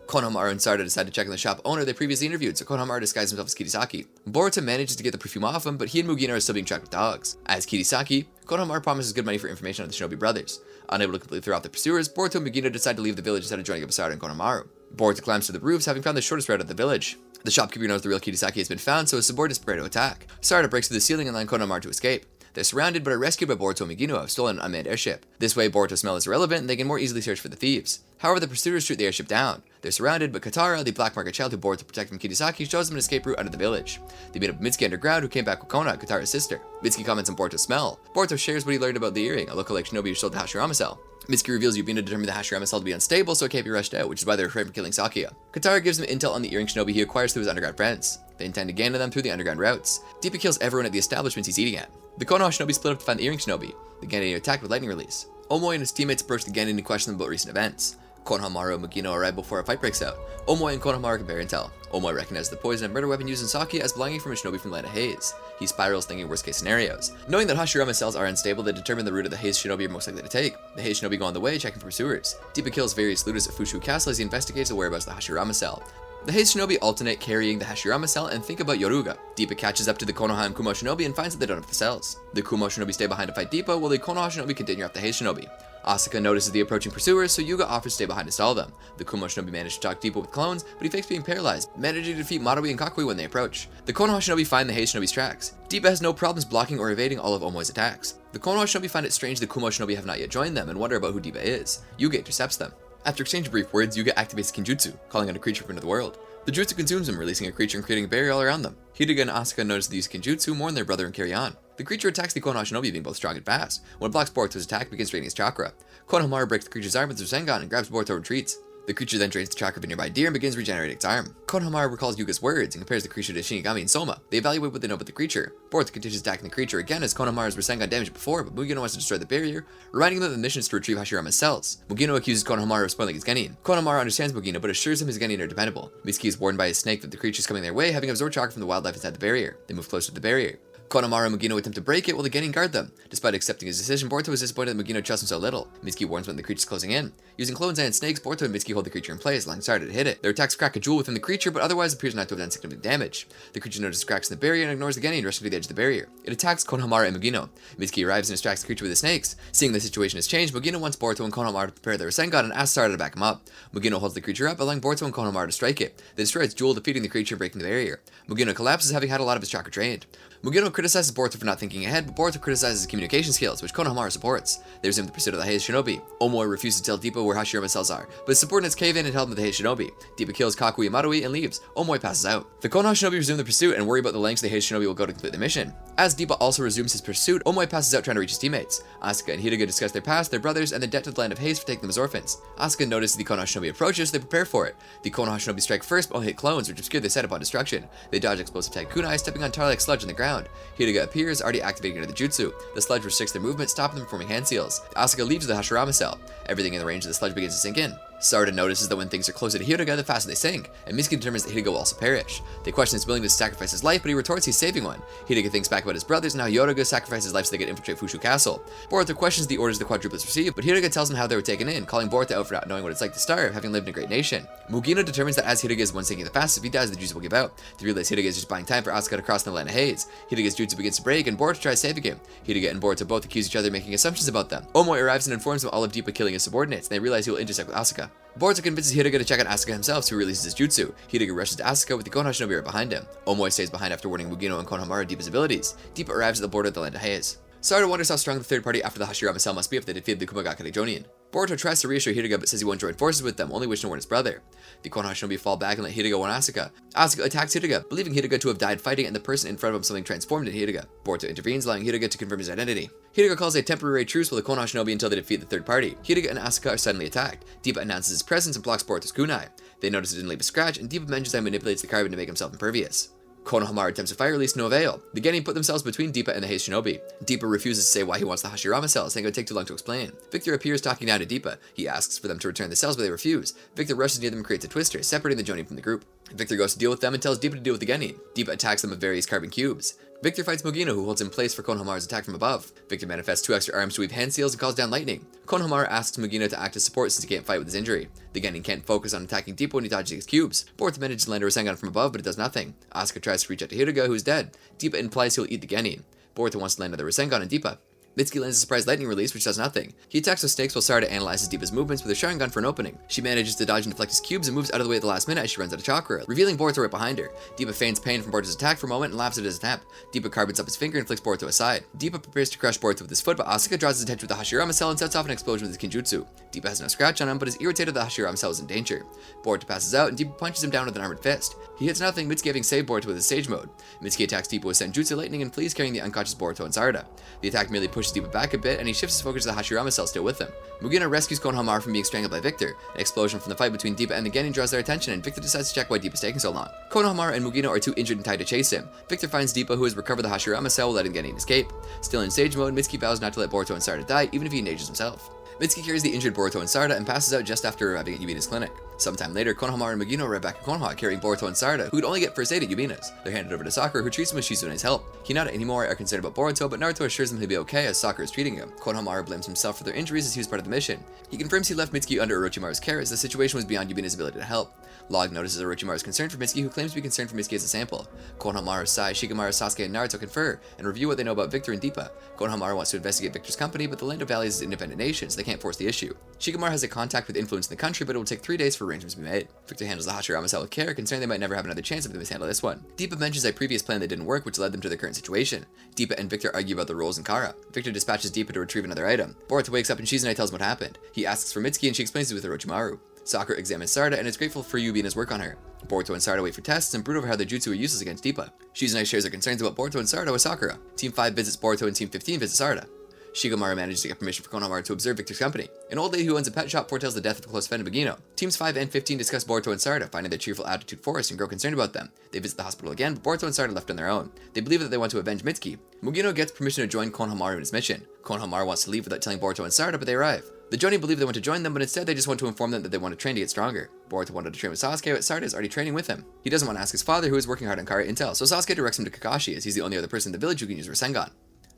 Konohamaru and Sarada decide to check on the shop owner they previously interviewed, so Konohamaru disguises himself as Kirisaki. Boruto manages to get the perfume off him, but he and Mugino are still being tracked with dogs. As Kirisaki, Konohamaru promises good money for information on the Shinobi brothers. Unable to completely throw off the pursuers, Boruto and Mugino decide to leave the village instead of joining up with Sarada and Konohamaru. Boruto climbs to the roofs, having found the shortest route out of the village. The shopkeeper knows the real Kisaki has been found, so his subordinates prepare to attack. Sarada breaks through the ceiling and allows Konohamaru to escape. They're surrounded but are rescued by Boruto and Mugino, who have stolen an unmanned airship. This way, Boruto's smell is irrelevant and they can more easily search for the thieves. However, the pursuers shoot the airship down. They're surrounded, but Katara, the black market child who Boruto protected from Kisaki, shows them an escape route out of the village. They meet up with Mitsuki underground, who came back with Kona, Katara's sister. Mitsuki comments on Boruto's smell. Boruto shares what he learned about the earring, a lookalike Shinobi who stole the Hashirama cell. Mitsuki reveals Yubina determined the Hashirama cell to be unstable, so it can't be rushed out, which is why they're afraid of killing Sakuya. Katara gives them intel on the earring Shinobi he acquires through his underground friends. They intend to gain to them through the underground routes. Deepa kills everyone at the establishments he's eating at. The Konoha Shinobi split up to find the earring Shinobi. The Genin attacked with lightning release. Omoy and his teammates approach the Genin and question them about recent events. Konohamaru and Mugino arrive before a fight breaks out. Omoy and Konohamaru compare intel. Omoy recognizes the poison and murder weapon used in Sakuya as belonging from a Shinobi from Land of Haze. He spirals thinking worst case scenarios. Knowing that Hashirama cells are unstable, they determine the route of the Haze Shinobi are most likely to take. The Haze Shinobi go on the way, checking for pursuers. Deepa kills various looters at Fushu Castle as he investigates the whereabouts of the Hashirama cell. The Haze Shinobi alternate carrying the Hashirama cell and think about Yoruga. Deepa catches up to the Konoha and Kumo Shinobi and finds that they don't have the cells. The Kumo Shinobi stay behind to fight Deepa, while the Konoha Shinobi continue after the Haze Shinobi. Asuka notices the approaching pursuers, so Yuga offers to stay behind to stall them. The Kumo Shinobi manage to talk Deepa with clones, but he fakes being paralyzed, managing to defeat Maruhi and Kakui when they approach. The Konoha Shinobi find the Haze Shinobi's tracks. Deepa has no problems blocking or evading all of Omoy's attacks. The Konoha Shinobi find it strange the Kumo Shinobi have not yet joined them and wonder about who Deepa is. Yuga intercepts them. After exchanging brief words, Yuga activates Kinjutsu, calling out a creature from another world. The jutsu consumes him, releasing a creature and creating a barrier all around them. Hiruga and Asuka notice the use of Kinjutsu, mourn their brother, and carry on. The creature attacks the Konoha Shinobi, being both strong and fast. When it blocks Boruto's attack, it begins draining his chakra. Konohamaru breaks the creature's arm with his Rasengan and grabs Boruto and retreats. The creature then drains the chakra of a nearby deer and begins regenerating its arm. Konohamaru recalls Yuga's words and compares the creature to Shinigami and Soma. They evaluate what they know about the creature. Boruto continues attacking the creature again as Konohamaru's Rasengan damaged before, but Mugino wants to destroy the barrier, reminding them that the mission is to retrieve Hashirama's cells. Mugino accuses Konohamaru of spoiling his Genin. Konohamaru understands Mugino, but assures him his Genin are dependable. Mitsuki is warned by his snake that the creature is coming their way, having absorbed chakra from the wildlife inside the barrier. They move closer to the barrier. Konohamaru and Mugino attempt to break it while the Genin guard them. Despite accepting his decision, Boruto is disappointed that Mugino trusts him so little. Mitsuki warns when the creature is closing in. Using clones and snakes, Boruto and Mitsuki hold the creature in place, allowing Sarada to hit it. Their attacks crack a jewel within the creature, but otherwise appears not to have done significant damage. The creature notices cracks in the barrier and ignores the Genin, rushing to the edge of the barrier. It attacks Konohamaru and Mugino. Mitsuki arrives and distracts the creature with the snakes. Seeing the situation has changed, Mugino wants Boruto and Konohamaru to prepare their Rasengan and asks Sarada to back him up. Mugino holds the creature up, allowing Boruto and Konohamaru to strike it. They destroy its jewel, defeating the creature, breaking the barrier. Mugino collapses, having had a lot of his chakra drained. Mugino criticizes Boruto for not thinking ahead, but Boruto criticizes his communication skills, which Konohamaru supports. They resume the pursuit of the Haze Shinobi. Omoy refuses to tell Deepa where Hashirama cells are, but his subordinates cave in and tell him that the Haze Shinobi. Deepa kills Kakui and Maruhi and leaves. Omoy passes out. The Konoha Shinobi resume the pursuit and worry about the lengths the Haze Shinobi will go to complete the mission. As Deepa also resumes his pursuit, Omoy passes out trying to reach his teammates. Asuka and Hiruga discuss their past, their brothers, and the debt to the Land of Haze for taking them as orphans. Asuka notices the Konoha Shinobi approaches, so they prepare for it. The Konoha Shinobi strike first, but only hit clones, which obscure their setup on destruction. They dodge explosive tag kunai, stepping on tar like sludge on the ground. Hiruga appears, already activating into the jutsu. The sludge restricts their movement, stopping them from forming hand seals. Asuka leaves the Hashirama cell. Everything in the range of the sludge begins to sink in. Sarada notices that when things are closer to Hiruga, the faster they sink, and Mitsuki determines that Hiruga will also perish. They question his willingness to sacrifice his life, but he retorts he's saving one. Hiruga thinks back about his brothers and how Yoruga sacrificed his life so they could infiltrate Fushu Castle. Boruto questions the orders the quadruplets received, but Hiruga tells him how they were taken in, calling Boruto out for not knowing what it's like to starve, having lived in a great nation. Mugino determines that as Hiruga is the one sinking the fastest, if he dies, the jutsu will give out. They realize Hiruga is just buying time for Asuka to cross the Land of Haze. Hiruga's jutsu begins to break, and Boruto tries saving him. Hiruga and Boruto both accuse each other of making assumptions about them. Omoy arrives and informs them all of Deepa killing his subordinates, and they realize he will intersect with Asuka. Boruto convinces Hiruga to check on Asuka himself, so he releases his jutsu. Hiruga rushes to Asuka with the Konoha Shinobi right behind him. Omoy stays behind after warning Mugino and Konohamaru Deepa's abilities. Deepa arrives at the border of the Land of Haze. Sarada wonders how strong the third party after the Hashirama cell must be if they defeated the Kumagakure Jonin. Boruto tries to reassure Hiruga but says he won't join forces with them, only wishing to warn his brother. The Konoha Shinobi fall back and let Hiruga warn Asuka. Asuka attacks Hiruga, believing Hiruga to have died fighting and the person in front of him something transformed in Hiruga. Boruto intervenes, allowing Hiruga to confirm his identity. Hiruga calls a temporary truce with the Konoha Shinobi until they defeat the third party. Hiruga and Asuka are suddenly attacked. Deepa announces his presence and blocks Boruto's kunai. They notice it didn't leave a scratch, and Deepa mentions that he manipulates the carbon to make himself impervious. Konohamaru attempts a fire release to no avail. The Genin put themselves between Deepa and the Haze Shinobi. Deepa refuses to say why he wants the Hashirama cells, saying it would take too long to explain. Victor appears talking down to Deepa. He asks for them to return the cells, but they refuse. Victor rushes near them and creates a twister, separating the Jonin from the group. Victor goes to deal with them and tells Deepa to deal with the Genin. Deepa attacks them with various carbon cubes. Victor fights Mugino, who holds in place for Konohamaru's attack from above. Victor manifests 2 extra arms to weave hand seals and calls down lightning. Konohamaru asks Mugino to act as support since he can't fight with his injury. The Genin can't focus on attacking Deepa when he dodges his cubes. Boruto manages to land a Rasengan from above, but it does nothing. Asuka tries to reach out to Hiruga, who is dead. Deepa implies he'll eat the Genin. Boruto wants to land another Rasengan on Deepa. Mitsuki lands a surprise lightning release, which does nothing. He attacks with snakes while Sarada analyzes Deepa's movements with her Sharingan for an opening. She manages to dodge and deflect his cubes and moves out of the way at the last minute as she runs out of chakra, revealing Boruto right behind her. Deepa feigns pain from Boruto's attack for a moment and laughs at his attempt. Deepa carbons up his finger and flicks Boruto aside. Deepa prepares to crush Boruto with his foot, but Asuka draws his attention with the Hashirama cell and sets off an explosion with his Kinjutsu. Deepa has no scratch on him, but is irritated that the Hashirama cell is in danger. Boruto passes out and Deepa punches him down with an armored fist. He hits nothing, Mitsuki having saved Boruto with his Sage Mode. Mitsuki attacks Deepa with Senjutsu Lightning and flees carrying the unconscious Boruto and Sarada. The attack merely pushes Deepa back a bit and he shifts his focus to the Hashirama cell still with him. Mujina rescues Konoha from being strangled by Victor. An explosion from the fight between Deepa and the Genin draws their attention and Victor decides to check why Deepa is taking so long. Konoha and Mujina are too injured and tired to chase him. Victor finds Deepa, who has recovered the Hashirama cell, letting Genin escape. Still in Sage Mode, Mitsuki vows not to let Boruto and Sarada die, even if he engages himself. Mitsuki carries the injured Boruto and Sarada and passes out just after arriving at Yubina's clinic. Sometime later, Konoha and Mujina arrive back at Konoha carrying Boruto and Sarada, who could only get first aid at Yubina's. They're handed over to Sakura, who treats them with Shizune's help. Hinata and Himura are concerned about Boruto, but Naruto assures them he'll be okay as Sakura is treating him. Konoha blames himself for their injuries as he was part of the mission. He confirms he left Mitsuki under Orochimaru's care as the situation was beyond Yubina's ability to help. Log notices Orochimaru's concern for Mitsuki, who claims to be concerned for Mitsuki as a sample. Konohamaru, Sai, Shikamaru, Sasuke, and Naruto confer and review what they know about Victor and Deepa. Konohamaru wants to investigate Victor's company, but the Land of Valleys is an independent nation, so they can't force the issue. Shikamaru has a contact with influence in the country, but it will take 3 days for arrangements to be made. Victor handles the Hashirama cell with care, concerned they might never have another chance if they mishandle this one. Deepa mentions a previous plan that didn't work, which led them to their current situation. Deepa and Victor argue about the roles in Gaara. Victor dispatches Deepa to retrieve another item. Boruto wakes up and Shizune tells him what happened. He asks for Mitsuki and she explains it with Orochimaru. Sakura examines Sarada and is grateful for Yubina's work on her. Boruto and Sarada wait for tests and brood over how the jutsu are useless against Deepa. Shizune shares her concerns about Boruto and Sarada with Sakura. Team 5 visits Boruto and Team 15 visits Sarada. Shikamaru manages to get permission for Konohamaru to observe Victor's company. An old lady who owns a pet shop foretells the death of a close friend of Bagino. Teams 5 and 15 discuss Boruto and Sarada, finding their cheerful attitude forced and grow concerned about them. They visit the hospital again, but Boruto and Sarada are left on their own. They believe that they want to avenge Mitsuki. Mugino gets permission to join Konohamaru in his mission. Konohamaru wants to leave without telling Boruto and Sarada, but they arrive. The Jonin believe they want to join them, but instead they just want to inform them that they want to train to get stronger. Boruto wanted to train with Sasuke, but Sarada is already training with him. He doesn't want to ask his father, who is working hard on Gaara intel, so Sasuke directs him to Kakashi, as he's the only other person in the village who can use Rasengan.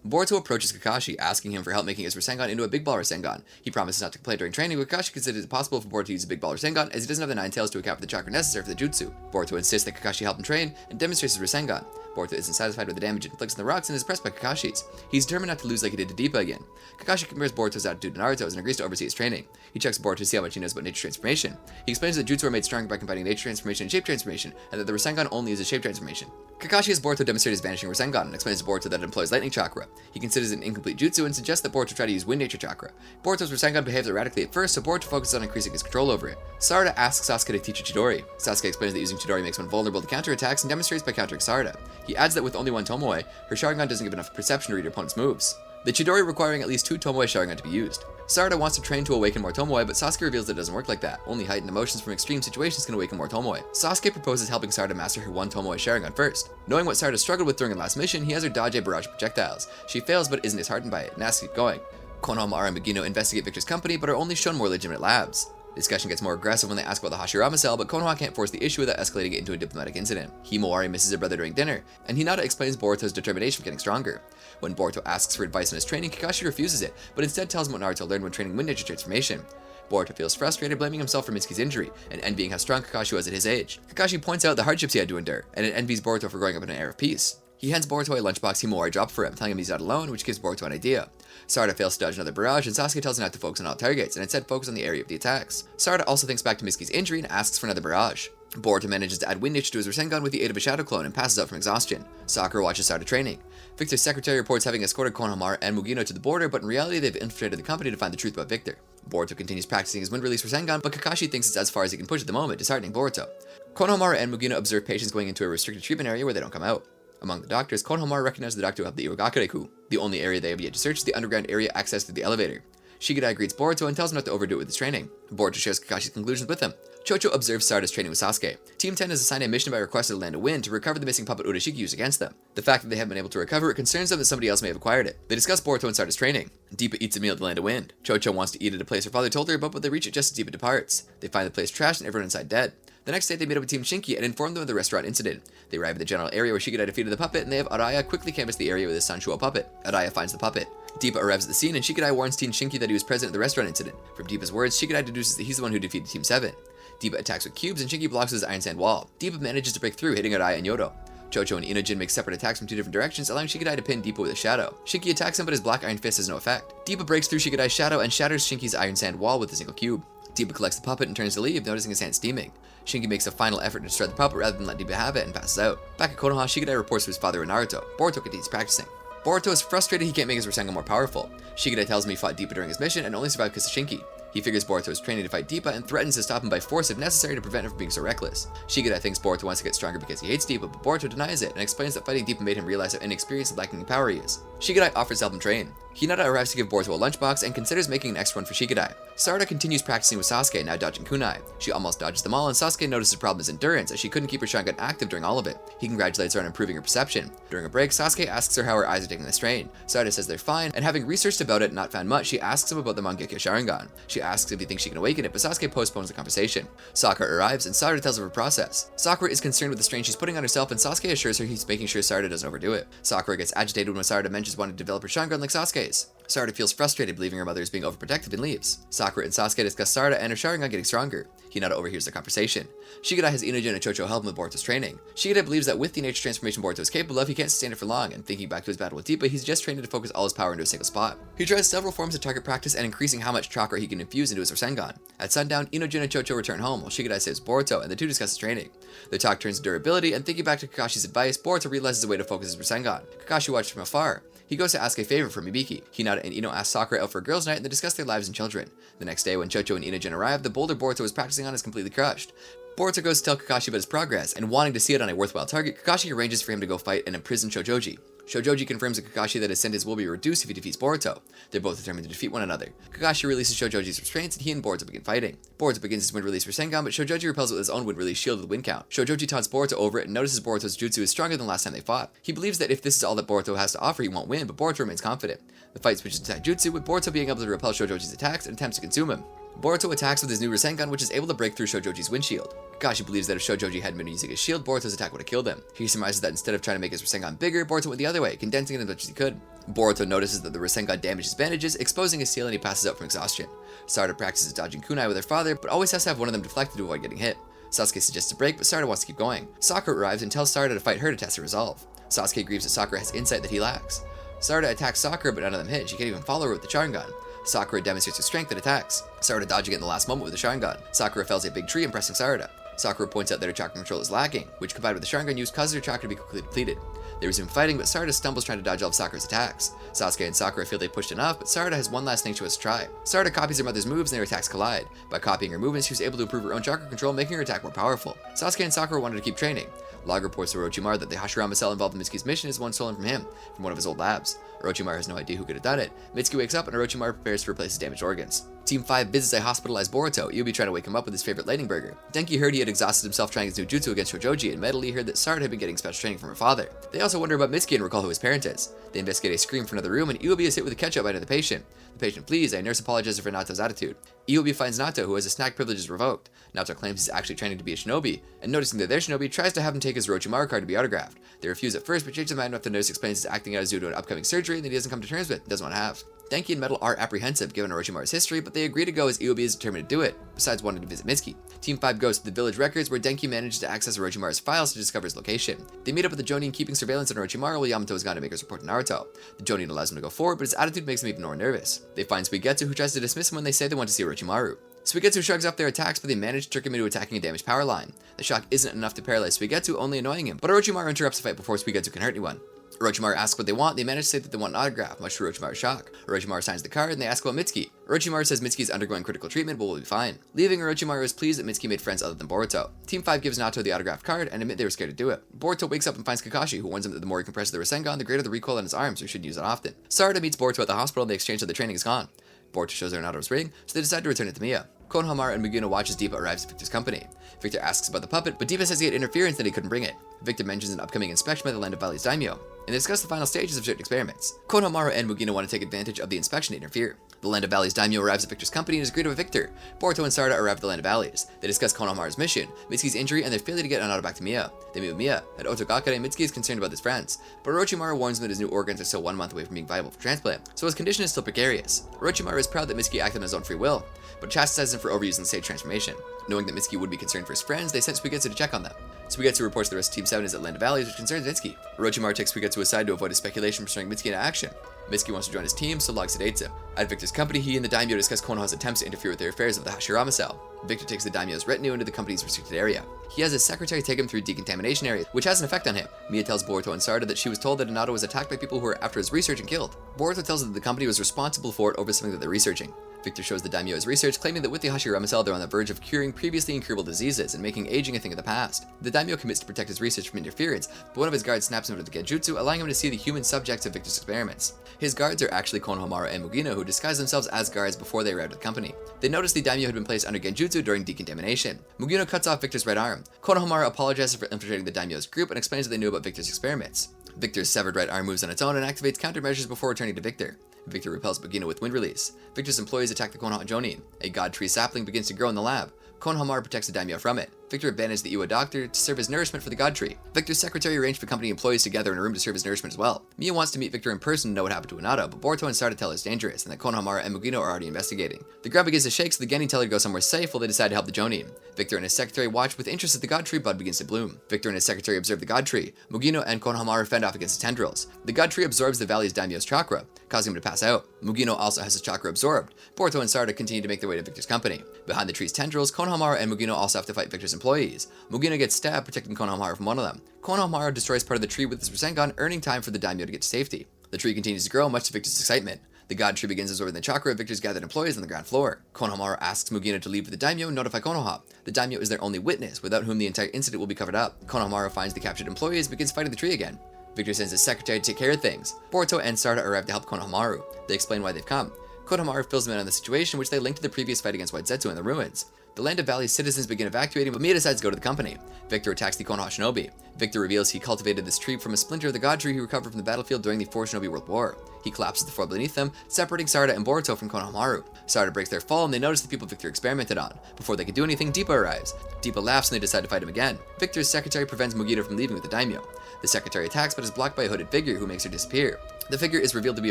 Boruto approaches Kakashi, asking him for help making his Rasengan into a Big Ball Rasengan. He promises not to complain during training, but Kakashi considers it possible for Boruto to use a Big Ball Rasengan, as he doesn't have the 9 tails to account for the chakra necessary for the jutsu. Boruto insists that Kakashi help him train, and demonstrates his Rasengan. Boruto isn't satisfied with the damage it inflicts on the rocks and is pressed by Kakashi's. He's determined not to lose like he did to Deepa again. Kakashi compares Boruto's attitude to Naruto's and agrees to oversee his training. He checks Boruto to see how much he knows about nature transformation. He explains that jutsu are made stronger by combining nature transformation and shape transformation, and that the Rasengan only uses shape transformation. Kakashi has Boruto demonstrate his vanishing Rasengan and explains to Boruto that it employs lightning chakra. He considers it an incomplete jutsu and suggests that Boruto try to use wind nature chakra. Boruto's Rasengan behaves erratically at first, so Boruto focuses on increasing his control over it. Sarada asks Sasuke to teach Chidori. Sasuke explains that using Chidori makes one vulnerable to counterattacks and demonstrates by countering Sarada. He adds that with only one Tomoe, her Sharingan doesn't give enough perception to read her opponent's moves. The Chidori requiring at least 2 Tomoe Sharingan to be used. Sarada wants to train to awaken more Tomoe, but Sasuke reveals that it doesn't work like that. Only heightened emotions from extreme situations can awaken more Tomoe. Sasuke proposes helping Sarada master her 1 Tomoe Sharingan first. Knowing what Sarada struggled with during her last mission, he has her dodge a barrage of projectiles. She fails but isn't disheartened by it, and asks to keep going. Konohamaru and Mugino investigate Victor's company, but are only shown more legitimate labs. The discussion gets more aggressive when they ask about the Hashirama cell, but Konoha can't force the issue without escalating it into a diplomatic incident. Himawari misses her brother during dinner, and Hinata explains Boruto's determination for getting stronger. When Boruto asks for advice on his training, Kakashi refuses it, but instead tells him what Naruto learned when training wind nature transformation. Boruto feels frustrated, blaming himself for Mitsuki's injury, and envying how strong Kakashi was at his age. Kakashi points out the hardships he had to endure, and it envies Boruto for growing up in an era of peace. He hands Boruto a lunchbox Himawari dropped for him, telling him he's not alone, which gives Boruto an idea. Sarada fails to dodge another barrage, and Sasuke tells him not to focus on all targets, and instead focus on the area of the attacks. Sarada also thinks back to Mitsuki's injury and asks for another barrage. Boruto manages to add wind nature to his Rasengan with the aid of a shadow clone and passes out from exhaustion. Sakura watches Sarada training. Victor's secretary reports having escorted Konohamaru and Mugino to the border, but in reality they've infiltrated the company to find the truth about Victor. Boruto continues practicing his wind release Rasengan, but Kakashi thinks it's as far as he can push at the moment, disheartening Boruto. Konohamaru and Mugino observe patients going into a restricted treatment area where they don't come out. Among the doctors, Konohamaru recognizes the doctor who helped the Irogakure-ku. The only area they have yet to search is the underground area accessed through the elevator. Shigedai greets Boruto and tells him not to overdo it with his training. Boruto shares Kakashi's conclusions with him. Chocho observes Sarada's training with Sasuke. Team 10 is assigned a mission by request to the Land of Wind to recover the missing puppet Urashiki used against them. The fact that they haven't been able to recover it concerns them that somebody else may have acquired it. They discuss Boruto and Sarada's training. Deepa eats a meal at the Land of Wind. Chocho wants to eat at a place her father told her about, but they reach it just as Deepa departs. They find the place trashed and everyone inside dead. The next day, they meet up with Team Shinki and inform them of the restaurant incident. They arrive at the general area where Shigedai defeated the puppet, and they have Araya quickly canvass the area with his Sanshuo puppet. Araya finds the puppet. Deepa arrives at the scene, and Shigedai warns Team Shinki that he was present at the restaurant incident. From Deepa's words, Shigedai deduces that he's the one who defeated Team 7. Deepa attacks with cubes, and Shinki blocks his iron sand wall. Deepa manages to break through, hitting Araya and Yodo. Chocho and Inojin make separate attacks from 2 different directions, allowing Shikadai to pin Deepa with a shadow. Shinki attacks him, but his black iron fist has no effect. Deepa breaks through Shikadai's shadow and shatters Shinki's iron sand wall with a single cube. Deepa collects the puppet and turns to leave, noticing his hand steaming. Shinki makes a final effort to destroy the puppet rather than let Deepa have it and passes out. Back at Konoha, Shikadai reports to his father and Naruto. Boruto continues practicing. Boruto is frustrated he can't make his Rasengan more powerful. Shikadai tells him he fought Deepa during his mission and only survived because of Shinki. He figures Boruto is training to fight Deepa and threatens to stop him by force if necessary to prevent him from being so reckless. Shikadai thinks Boruto wants to get stronger because he hates Deepa, but Boruto denies it and explains that fighting Deepa made him realize how inexperienced and lacking in power he is. Shikadai offers to help him train. Hinata arrives to give Boruto a lunchbox and considers making an extra one for Shikadai. Sarada continues practicing with Sasuke, now dodging kunai. She almost dodges them all, and Sasuke notices the problem is endurance, as she couldn't keep her Sharingan active during all of it. He congratulates her on improving her perception. During a break, Sasuke asks her how her eyes are taking the strain. Sarada says they're fine, and having researched about it and not found much, she asks him about the Mangekyo Sharingan. She asks if he thinks she can awaken it, but Sasuke postpones the conversation. Sakura arrives, and Sarada tells her her process. Sakura is concerned with the strain she's putting on herself, and Sasuke assures her he's making sure Sarada doesn't overdo it. Sakura gets agitated when Sarada mentions wanting to develop her Sharingan like Sasuke's. Sarada feels frustrated believing her mother is being overprotective and leaves. Sakura and Sasuke discuss Sarada and her Sharingan getting stronger. Hinata overhears their conversation. Shikadai has Inojin and Chocho help him with Boruto's training. Shikadai believes that with the nature transformation Boruto is capable of, he can't sustain it for long, and thinking back to his battle with Deepa, he's just trained to focus all his power into a single spot. He tries several forms of target practice and increasing how much chakra he can infuse into his Rasengan. At sundown, Inojin and Chocho return home, while Shikadai saves Boruto, and the two discuss his training. Their talk turns to durability, and thinking back to Kakashi's advice, Boruto realizes a way to focus his Rasengan. Kakashi watches from afar. He goes to ask a favor from Mibiki. Hinata and Ino ask Sakura out for a girls' night and they discuss their lives and children. The next day, when Chocho and Inojin arrive, the boulder Boruto was practicing on is completely crushed. Boruto goes to tell Kakashi about his progress, and wanting to see it on a worthwhile target, Kakashi arranges for him to go fight and imprison Shojoji. Shojoji confirms to Kakashi that his sentence will be reduced if he defeats Boruto. They're both determined to defeat one another. Kakashi releases Shojoji's restraints and he and Boruto begin fighting. Boruto begins his wind release Rasengan, but Shojoji repels it with his own wind release shield with wind count. Shojoji taunts Boruto over it and notices Boruto's jutsu is stronger than last time they fought. He believes that if this is all that Boruto has to offer, he won't win, but Boruto remains confident. The fight switches to taijutsu, with Boruto being able to repel Shojoji's attacks and attempts to consume him. Boruto attacks with his new Rasengan, which is able to break through Shojoji's windshield. Kakashi believes that if Shojoji hadn't been using his shield, Boruto's attack would have killed him. He surmises that instead of trying to make his Rasengan bigger, Boruto went the other way, condensing it as much as he could. Boruto notices that the Rasengan damages bandages, exposing his seal, and he passes out from exhaustion. Sarada practices dodging kunai with her father, but always has to have one of them deflected to avoid getting hit. Sasuke suggests a break, but Sarada wants to keep going. Sakura arrives and tells Sarada to fight her to test her resolve. Sasuke grieves that Sakura has insight that he lacks. Sarada attacks Sakura, but none of them hit. She can't even follow her with the Sharingan. Sakura demonstrates her strength and attacks. Sarada dodging it in the last moment with the Sharingan. Sakura fells a big tree, impressing Sarada. Sakura points out that her chakra control is lacking, which combined with the Sharingan use causes her chakra to be quickly depleted. They resume fighting, but Sarada stumbles trying to dodge all of Sakura's attacks. Sasuke and Sakura feel they pushed enough, but Sarada has one last thing she wants to try. Sarada copies her mother's moves and their attacks collide. By copying her movements, she was able to improve her own chakra control, making her attack more powerful. Sasuke and Sakura wanted to keep training. Log reports to Orochimaru that the Hashirama cell involved in Mitsuki's mission is one stolen from him, from one of his old labs. Orochimaru has no idea who could have done it. Mitsuki wakes up and Orochimaru prepares to replace his damaged organs. Team 5 visits a hospitalized Boruto. You'll be trying to wake him up with his favorite lightning burger. Denki heard he had exhausted himself trying his new jutsu against Shojoji, and Medley heard that Sarada had been getting special training from her father. They also wonder about Mitsuki and recall who his parent is. They investigate a scream from another room, and Iwabi is hit with a ketchup by the patient. The patient flees, and a nurse apologizes for Nato's attitude. Iwabi finds Nato, who has his snack privileges revoked. Nato claims he's actually training to be a shinobi, and noticing that their shinobi tries to have him take his Orochimaru card to be autographed. They refuse at first, but change their mind after the nurse explains he's acting out due to an upcoming surgery that he doesn't come to terms with and doesn't want to have. Denki and Metal are apprehensive given Orochimaru's history, but they agree to go as Iwabi is determined to do it, besides wanting to visit Mitsuki. Team 5 goes to the village records where Denki manages to access Orochimaru's files to discover his location. They meet up with the Jonin keeping surveillance on Orochimaru while Yamato is gone to make his report to Naruto. The Jonin allows him to go forward, but his attitude makes him even more nervous. They find Suigetsu, who tries to dismiss him when they say they want to see Orochimaru. Suigetsu shrugs off their attacks, but they manage to trick him into attacking a damaged power line. The shock isn't enough to paralyze Suigetsu, only annoying him, but Orochimaru interrupts the fight before Suigetsu can hurt anyone. Orochimaru asks what they want, they manage to say that they want an autograph, much to Orochimaru's shock. Orochimaru signs the card, and they ask about Mitsuki. Orochimaru says Mitsuki is undergoing critical treatment, but will be fine. Leaving, Orochimaru is pleased that Mitsuki made friends other than Boruto. Team 5 gives Nato the autograph card, and admit they were scared to do it. Boruto wakes up and finds Kakashi, who warns him that the more he compresses the Rasengan, the greater the recoil on his arms, so he shouldn't use it often. Sarada meets Boruto at the hospital, and they exchange that their training is gone. Boruto shows her Nato's ring, so they decide to return it to Miya. Konohamaru and Mujina watch as Deepa arrives at Victor's company. Victor asks about the puppet, but Deepa says he had interference that he couldn't bring it. Victor mentions an upcoming inspection by the Land of Valley's daimyo, and they discuss the final stages of certain experiments. Konohamaru and Mujina want to take advantage of the inspection to interfere. The Land of Valley's daimyo arrives at Victor's company and is greeted with Victor. Boruto and Sarada arrive at the Land of Valleys. They discuss Konohamaru's mission, Mitsuki's injury, and their failure to get Naruto back to Miya. They meet with Miya. At Otogakure, Mitsuki is concerned about his friends, but Orochimaru warns him that his new organs are still 1 month away from being viable for transplant, so his condition is still precarious. Orochimaru is proud that Mitsuki acted on his own free will, but chastises him for overusing the stage transformation. Knowing that Mitsuki would be concerned for his friends, they sent Suigetsu to check on them. Suigetsu reports the rest of Team 7 is at Land of Valleys, which concerns Mitsuki. Orochimaru takes Suigetsu aside to avoid his speculation from throwing Mitsuki into action. Mitsuki wants to join his team, so logs Hidetsu. At Victor's company, he and the daimyo discuss Konoha's attempts to interfere with their affairs of the Hashirama cell. Victor takes the daimyo's retinue into the company's restricted area. He has his secretary take him through decontamination areas, which has an effect on him. Mia tells Boruto and Sarada that she was told that Hinata was attacked by people who were after his research and killed. Boruto tells her that the company was responsible for it over something that they're researching. Victor shows the daimyo his research, claiming that with the Hashirama cell they're on the verge of curing previously incurable diseases and making aging a thing of the past. The daimyo commits to protect his research from interference, but one of his guards snaps him with the genjutsu, allowing him to see the human subjects of Victor's experiments. His guards are actually Konohamaru and Mugino, who disguised themselves as guards before they arrived at the company. They noticed the daimyo had been placed under genjutsu during decontamination. Mugino cuts off Victor's right arm. Konohamaru apologizes for infiltrating the daimyo's group and explains that they knew about Victor's experiments. Victor's severed right arm moves on its own and activates countermeasures before returning to Victor. Victor repels Mugino with wind release. Victor's employees attack the Konoha Jonin. A god tree sapling begins to grow in the lab. Konohamaru protects the daimyo from it. Victor abandons the Iwa doctor to serve as nourishment for the god tree. Victor's secretary arranged for company employees together in a room to serve as nourishment as well. Mia wants to meet Victor in person to know what happened to Hinata, but Boruto and Sarada tell her it's dangerous and that Konohamaru and Mugino are already investigating. The ground begins to shake, so the Genin tell her to go somewhere safe while they decide to help the Jonin. Victor and his secretary watch with interest as the god tree bud begins to bloom. Victor and his secretary observe the god tree. Mugino and Konohamaru fend off against the tendrils. The god tree absorbs the valley's daimyo's chakra, causing him to pass out. Mugino also has his chakra absorbed. Boruto and Sarada continue to make their way to Victor's company. Behind the tree's tendrils, Konohamaru and Mugino also have to fight Victor's employees. Mugino gets stabbed, protecting Konohamaru from one of them. Konohamaru destroys part of the tree with his Rasengan, earning time for the daimyo to get to safety. The tree continues to grow, much to Victor's excitement. The god tree begins absorbing the chakra of Victor's gathered employees on the ground floor. Konohamaru asks Mugino to leave with the daimyo and notify Konoha. The daimyo is their only witness, without whom the entire incident will be covered up. Konohamaru finds the captured employees and begins fighting the tree again. Victor sends his secretary to take care of things. Boruto and Sarada arrive to help Konohamaru. They explain why they've come. Konohamaru fills them in on the situation, which they link to the previous fight against White Zetsu in the ruins. The Land of Valley's citizens begin evacuating, but Mia decides to go to the company. Victor attacks the Konoha Shinobi. Victor reveals he cultivated this tree from a splinter of the god tree he recovered from the battlefield during the Fourth Shinobi World War. He collapses the floor beneath them, separating Sarada and Boruto from Konohamaru. Sarada breaks their fall and they notice the people Victor experimented on. Before they can do anything, Deepa arrives. Deepa laughs and they decide to fight him again. Victor's secretary prevents Mugino from leaving with the daimyo. The secretary attacks but is blocked by a hooded figure who makes her disappear. The figure is revealed to be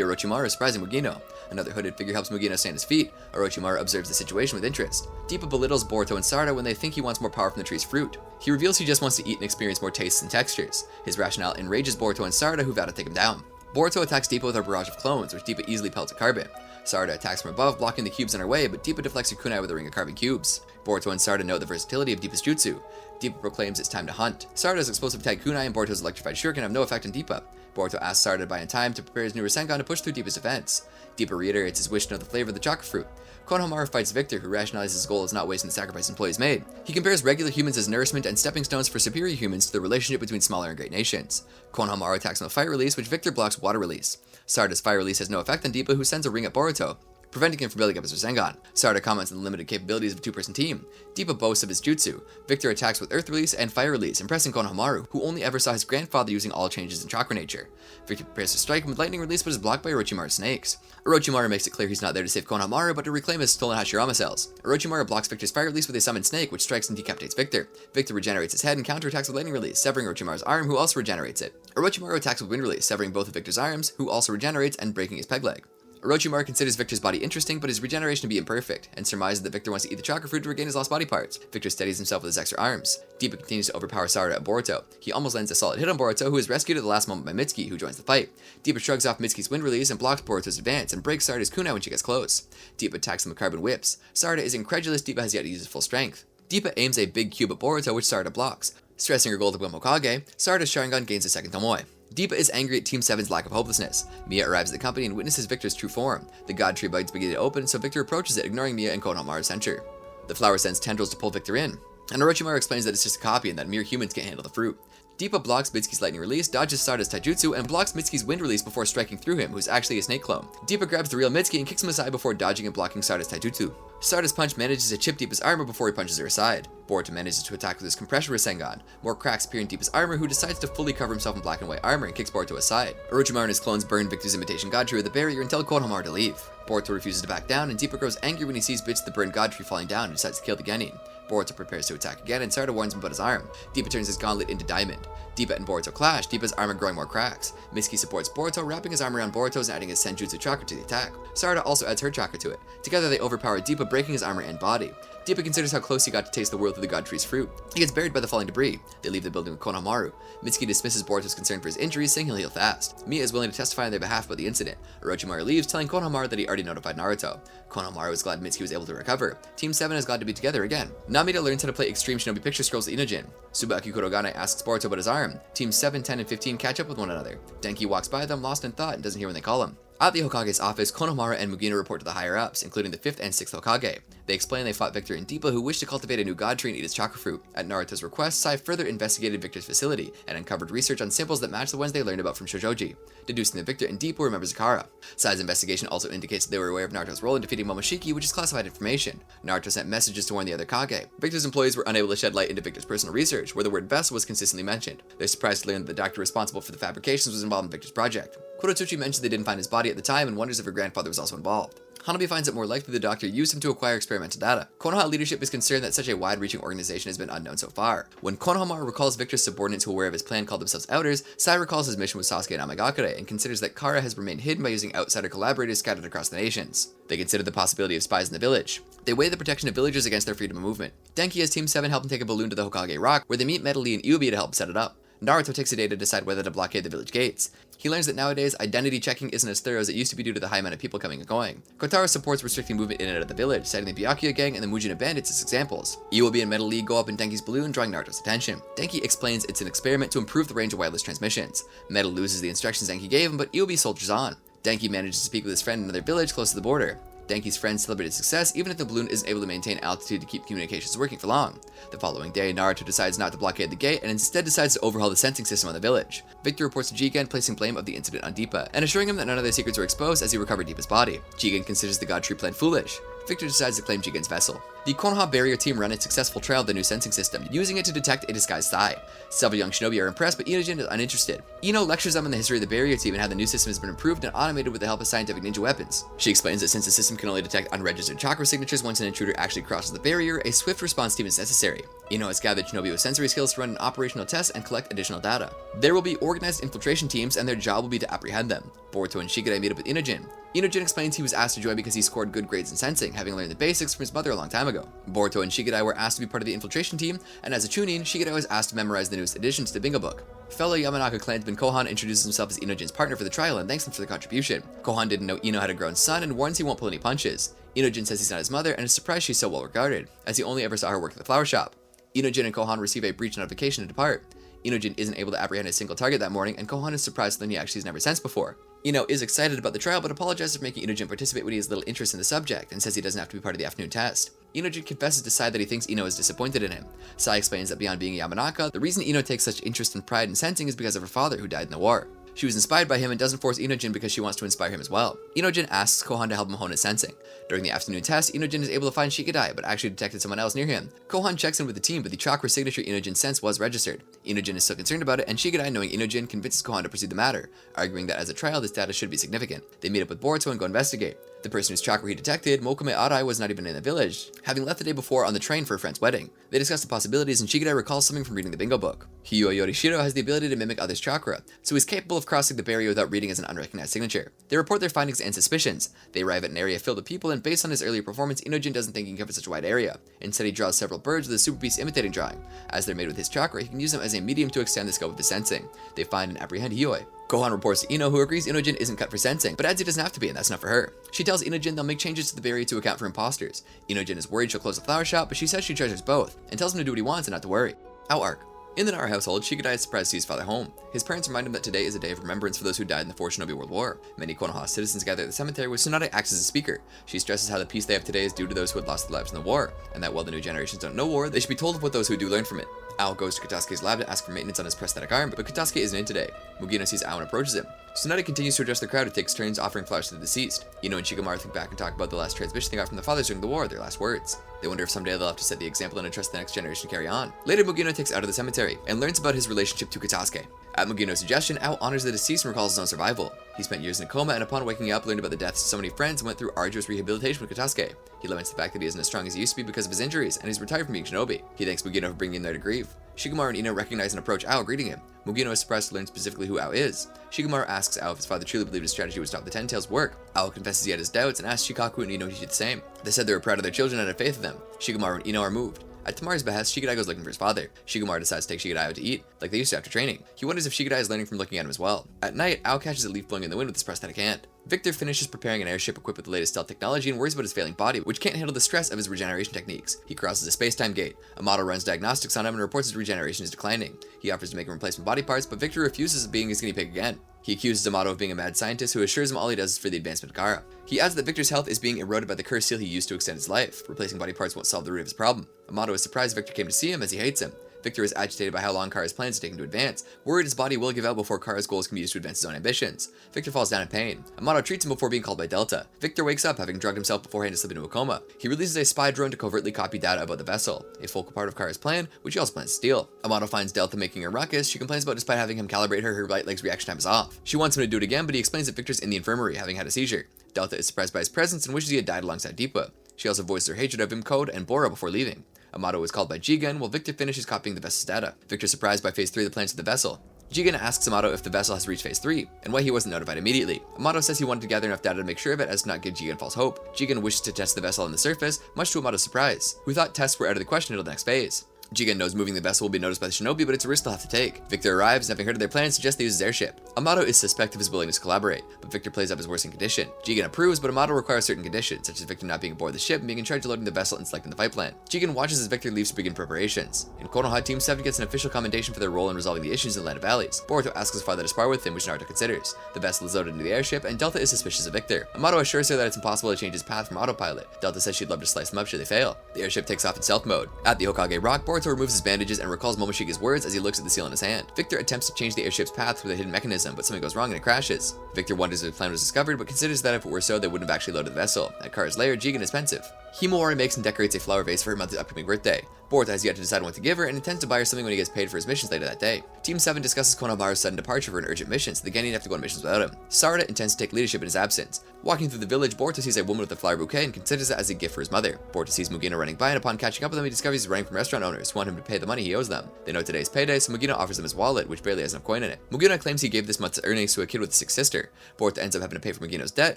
Orochimaru, surprising Mugino. Another hooded figure helps Mugino stand his feet. Orochimaru observes the situation with interest. Deepa belittles Boruto and Sarada when they think he wants more power from the tree's fruit. He reveals he just wants to eat and experience more tastes and textures. His rationale enrages Boruto and Sarada, who vow to take him down. Boruto attacks Deepa with her barrage of clones, which Deepa easily pelts a carbon. Sarada attacks from above, blocking the cubes in her way, but Deepa deflects her kunai with a ring of carbon cubes. Boruto and Sarada note the versatility of Deepa's jutsu. Deepa proclaims it's time to hunt. Sarada's explosive tag kunai and Boruto's electrified shuriken have no effect on Deepa. Boruto asks Sarada to buy in time to prepare his new Rasengan to push through Deepa's defense. Deepa reiterates his wish to know the flavor of the chakra fruit. Konohamaru fights Victor, who rationalizes his goal as not wasting the sacrifice employees made. He compares regular humans as nourishment and stepping stones for superior humans to the relationship between smaller and great nations. Konohamaru attacks him with fire release, which Victor blocks water release. Sarada's fire release has no effect on Deepa, who sends a ring at Boruto, preventing him from building up his Rasengan. Sarada comments on the limited capabilities of a two-person team. Deepa boasts of his jutsu. Victor attacks with earth release and fire release, impressing Konohamaru, who only ever saw his grandfather using all changes in chakra nature. Victor prepares to strike him with lightning release, but is blocked by Orochimaru's snakes. Orochimaru makes it clear he's not there to save Konohamaru, but to reclaim his stolen Hashirama cells. Orochimaru blocks Victor's fire release with a summoned snake, which strikes and decapitates Victor. Victor regenerates his head and counterattacks with lightning release, severing Orochimaru's arm, who also regenerates it. Orochimaru attacks with wind release, severing both of Victor's arms, who also regenerates, and breaking his peg leg. Orochimaru considers Victor's body interesting, but his regeneration to be imperfect, and surmises that Victor wants to eat the chakra fruit to regain his lost body parts. Victor steadies himself with his extra arms. Deepa continues to overpower Sarada and Boruto. He almost lands a solid hit on Boruto, who is rescued at the last moment by Mitsuki, who joins the fight. Deepa shrugs off Mitsuki's wind release and blocks Boruto's advance, and breaks Sarada's kunai when she gets close. Deepa attacks him with carbon whips. Sarada is incredulous Deepa has yet to use his full strength. Deepa aims a big cube at Boruto, which Sarada blocks. Stressing her goal to become Hokage, Sarada's Sharingan gains a second Tomoe. Deepa is angry at Team 7's lack of hopelessness. Mia arrives at the company and witnesses Victor's true form. The god tree buds begin to open, so Victor approaches it, ignoring Mia and Konohamaru's censure. The flower sends tendrils to pull Victor in, and Orochimaru explains that it's just a copy and that mere humans can't handle the fruit. Deepa blocks Mitsuki's lightning release, dodges Sarada's taijutsu, and blocks Mitsuki's wind release before striking through him, who's actually a snake clone. Deepa grabs the real Mitsuki and kicks him aside before dodging and blocking Sarada's taijutsu. Sarada's punch manages to chip Deepa's armor before he punches her aside. Boruto manages to attack with his compression Rasengan. More cracks appear in Deepa's armor, who decides to fully cover himself in black and white armor and kicks Boruto aside. Orochimaru and his clones burn Victor's imitation god tree with a barrier and tell Konohamaru to leave. Boruto refuses to back down, and Deepa grows angry when he sees bits of the burned god tree falling down and decides to kill the Genin. Boruto prepares to attack again, and Sarada warns him about his arm. Deepa turns his gauntlet into diamond. Deepa and Boruto clash, Deepa's armor growing more cracks. Mitsuki supports Boruto, wrapping his arm around Boruto's and adding his senjutsu chakra to the attack. Sarada also adds her chakra to it. Together they overpower Deepa, but breaking his armor and body. Deepa considers how close he got to taste the world through the god tree's fruit. He gets buried by the falling debris. They leave the building with Konohamaru. Mitsuki dismisses Boruto's concern for his injuries, saying he'll heal fast. Mia is willing to testify on their behalf about the incident. Orochimaru leaves, telling Konohamaru that he already notified Naruto. Konohamaru is glad Mitsuki was able to recover. Team 7 is glad to be together again. Namida learns how to play extreme shinobi picture scrolls with Inojin. Tsubaki Kurogane asks Boruto about his arm. Teams 7, 10, and 15 catch up with one another. Denki walks by them, lost in thought, and doesn't hear when they call him. At the Hokage's office, Konohamaru and Mugina report to the higher-ups, including the 5th and 6th Hokage. They explain they fought Victor and Deepa, who wished to cultivate a new god tree and eat its chakra fruit. At Naruto's request, Sai further investigated Victor's facility and uncovered research on samples that matched the ones they learned about from Shoujoji, deducing that Victor and Deepa were members of Gaara. Sai's investigation also indicates that they were aware of Naruto's role in defeating Momoshiki, which is classified information. Naruto sent messages to warn the other Kage. Victor's employees were unable to shed light into Victor's personal research, where the word vessel was consistently mentioned. They're surprised to learn that the doctor responsible for the fabrications was involved in Victor's project. Kurosuki mentioned they didn't find his body at the time and wonders if her grandfather was also involved. Hanabi finds it more likely the doctor used him to acquire experimental data. Konoha leadership is concerned that such a wide-reaching organization has been unknown so far. When Konohamaru recalls Victor's subordinates who were aware of his plan called themselves Outers, Sai recalls his mission with Sasuke and Amagakure and considers that Gaara has remained hidden by using outsider collaborators scattered across the nations. They consider the possibility of spies in the village. They weigh the protection of villagers against their freedom of movement. Denki has Team 7 help him take a balloon to the Hokage Rock, where they meet Metal Lee and Ubi to help set it up. Naruto takes a day to decide whether to blockade the village gates. He learns that nowadays, identity checking isn't as thorough as it used to be due to the high amount of people coming and going. Kotaro supports restricting movement in and out of the village, citing the Byakuya Gang and the Mujina Bandits as examples. Iwobi and Metal Lee go up in Denki's balloon, drawing Naruto's attention. Denki explains it's an experiment to improve the range of wireless transmissions. Metal loses the instructions Denki gave him, but Iwobi soldiers on. Denki manages to speak with his friend in another village close to the border. Denki's friends celebrate his success even if the balloon isn't able to maintain altitude to keep communications working for long. The following day, Naruto decides not to blockade the gate and instead decides to overhaul the sensing system on the village. Victor reports to Jigen, placing blame of the incident on Deepa, and assuring him that none of their secrets were exposed as he recovered Deepa's body. Jigen considers the god tree plan foolish. Victor decides to claim Jigen's vessel. The Konoha barrier team run a successful trial of the new sensing system, using it to detect a disguised thigh. Several young shinobi are impressed, but Inojin is uninterested. Ino lectures them on the history of the barrier team and how the new system has been improved and automated with the help of scientific ninja weapons. She explains that since the system can only detect unregistered chakra signatures once an intruder actually crosses the barrier, a swift response team is necessary. Ino has gathered shinobi with sensory skills to run an operational test and collect additional data. There will be organized infiltration teams, and their job will be to apprehend them. Boruto and Shikamaru meet up with Inojin. Inojin explains he was asked to join because he scored good grades in sensing, having learned the basics from his mother a long time ago. Boruto and Shikamaru were asked to be part of the infiltration team, and as a Chūnin, Shikamaru was asked to memorize the newest addition to the bingo book. Fellow Yamanaka clansman Kohan introduces himself as Inojin's partner for the trial and thanks him for the contribution. Kohan didn't know Ino had a grown son and warns he won't pull any punches. Inojin says he's not his mother and is surprised she's so well regarded, as he only ever saw her work at the flower shop. Inojin and Kohan receive a breach notification to depart. Inojin isn't able to apprehend a single target that morning, and Kohan is surprised than he actually has never sensed before. Ino is excited about the trial, but apologizes for making Inojin participate when he has little interest in the subject, and says he doesn't have to be part of the afternoon test. Inojin confesses to Sai that he thinks Ino is disappointed in him. Sai explains that beyond being a Yamanaka, the reason Ino takes such interest and pride in sensing is because of her father, who died in the war. She was inspired by him and doesn't force Inojin because she wants to inspire him as well. Inojin asks Kohan to help him hone his sensing. During the afternoon test, Inojin is able to find Shikadai, but actually detected someone else near him. Kohan checks in with the team, but the chakra signature Inojin sensed was registered. Inojin is still concerned about it, and Shikadai, knowing Inojin, convinces Kohan to pursue the matter, arguing that as a trial, this data should be significant. They meet up with Boruto and go investigate. The person whose chakra he detected, Mokume Arai, was not even in the village, having left the day before on the train for a friend's wedding. They discuss the possibilities, and Shikadai recalls something from reading the bingo book. Hiyuo Yorishiro has the ability to mimic others' chakra, so he's capable of crossing the barrier without reading as an unrecognized signature. They report their findings and suspicions. They arrive at an area filled with people, and based on his earlier performance, Inojin doesn't think he can cover such a wide area. Instead, he draws several birds with a super beast imitating drawing. As they're made with his chakra, he can use them as a medium to extend the scope of his sensing. They find and apprehend Hiyoi. Kohan reports to Ino, who agrees Inojin isn't cut for sensing, but adds he doesn't have to be, and that's not for her. She tells Inojin they'll make changes to the barrier to account for imposters. Inojin is worried she'll close the flower shop, but she says she treasures both, and tells him to do what he wants and not to worry. Ao Arc. In the Nara household, Shikadai is surprised to see his father home. His parents remind him that today is a day of remembrance for those who died in the Fourth Shinobi World War. Many Konoha citizens gather at the cemetery, where Tsunade acts as a speaker. She stresses how the peace they have today is due to those who had lost their lives in the war, and that while the new generations don't know war, they should be told of what those who do learn from it. Ao goes to Katasuke's lab to ask for maintenance on his prosthetic arm, but Katasuke isn't in today. Mugino sees Ao and approaches him. Tsunade continues to address the crowd, who takes turns offering flowers to the deceased. Ino and Shikamaru think back and talk about the last transmission they got from the fathers during the war, their last words. They wonder if someday they'll have to set the example and entrust the next generation to carry on. Later, Mugino takes Ao to the cemetery and learns about his relationship to Katasuke. At Mugino's suggestion, Ao honors the deceased and recalls his own survival. He spent years in a coma, and upon waking up, learned about the deaths of so many friends and went through arduous rehabilitation with Katasuke. He laments the fact that he isn't as strong as he used to be because of his injuries, and he's retired from being shinobi. He thanks Mugino for bringing him there to grieve. Shikamaru and Ino recognize and approach Ao, greeting him. Mugino is surprised to learn specifically who Ao is. Shikamaru asks Ao if his father truly believed his strategy would stop the Ten Tails' work. Ao confesses he had his doubts and asks Shikaku and Ino to do the same. They said they were proud of their children and had faith in them. Shikamaru and Ino are moved. At Tamari's behest, Shigadai goes looking for his father. Shikamaru decides to take Shigadai out to eat, like they used to after training. He wonders if Shigadai is learning from looking at him as well. At night, Ao catches a leaf blowing in the wind with his prosthetic hand. Victor finishes preparing an airship equipped with the latest stealth technology and worries about his failing body, which can't handle the stress of his regeneration techniques. He crosses a space-time gate. Amato runs diagnostics on him and reports his regeneration is declining. He offers to make him replacement body parts, but Victor refuses, being his guinea pig again. He accuses Amato of being a mad scientist who assures him all he does is for the advancement of Gaara. He adds that Victor's health is being eroded by the curse seal he used to extend his life. Replacing body parts won't solve the root of his problem. Amato is surprised Victor came to see him as he hates him. Victor is agitated by how long Kara's plans are taking to advance, worried his body will give out before Kara's goals can be used to advance his own ambitions. Victor falls down in pain. Amato treats him before being called by Delta. Victor wakes up, having drugged himself beforehand to slip into a coma. He releases a spy drone to covertly copy data about the vessel, a focal part of Kara's plan, which he also plans to steal. Amato finds Delta making a ruckus. She complains about despite having him calibrate her right leg's reaction time is off. She wants him to do it again, but he explains that Victor's in the infirmary, having had a seizure. Delta is surprised by his presence and wishes he had died alongside Deepa. She also voices her hatred of him, Code, and Bora before leaving. Amato is called by Jigen, while Victor finishes copying the vessel's data. Victor is surprised by Phase 3 of the plans of the vessel. Jigen asks Amato if the vessel has reached Phase 3, and why he wasn't notified immediately. Amato says he wanted to gather enough data to make sure of it as to not give Jigen false hope. Jigen wishes to test the vessel on the surface, much to Amato's surprise, who thought tests were out of the question until the next phase. Jigen knows moving the vessel will be noticed by the Shinobi, but it's a risk they'll have to take. Victor arrives, and having heard of their plans, suggests they use his airship. Amato is suspect of his willingness to collaborate, but Victor plays up his worsening condition. Jigen approves, but Amato requires certain conditions, such as Victor not being aboard the ship and being in charge of loading the vessel and selecting the fight plan. Jigen watches as Victor leaves to begin preparations. In Konoha, Team 7 gets an official commendation for their role in resolving the issues in the Land of Valleys. Boruto asks his father to spar with him, which Naruto considers. The vessel is loaded into the airship, and Delta is suspicious of Victor. Amato assures her that it's impossible to change his path from autopilot. Delta says she'd love to slice them up should they fail. The airship takes off in stealth mode. At the Hokage Rock, Boruto removes his bandages and recalls Momoshiki's words as he looks at the seal in his hand. Victor attempts to change the airship's path with a hidden mechanism, but something goes wrong and it crashes. Victor wonders if the plan was discovered, but considers that if it were so, they wouldn't have actually loaded the vessel. At Kara's lair, Jigen is pensive. Himawari makes and decorates a flower vase for her mother's upcoming birthday. Boruto has yet to decide what to give her and intends to buy her something when he gets paid for his missions later that day. Team 7 discusses Konohamaru's sudden departure for an urgent mission, so the Genin have to go on missions without him. Sarada intends to take leadership in his absence. Walking through the village, Boruto sees a woman with a flower bouquet and considers it as a gift for his mother. Boruto sees Mugino running by, and upon catching up with him, he discovers he's running from restaurant owners who want him to pay the money he owes them. They know today's payday, so Mugino offers him his wallet, which barely has enough coin in it. Mugino claims he gave this month's earnings to a kid with a sick sister. Boruto ends up having to pay for Mugino's debt,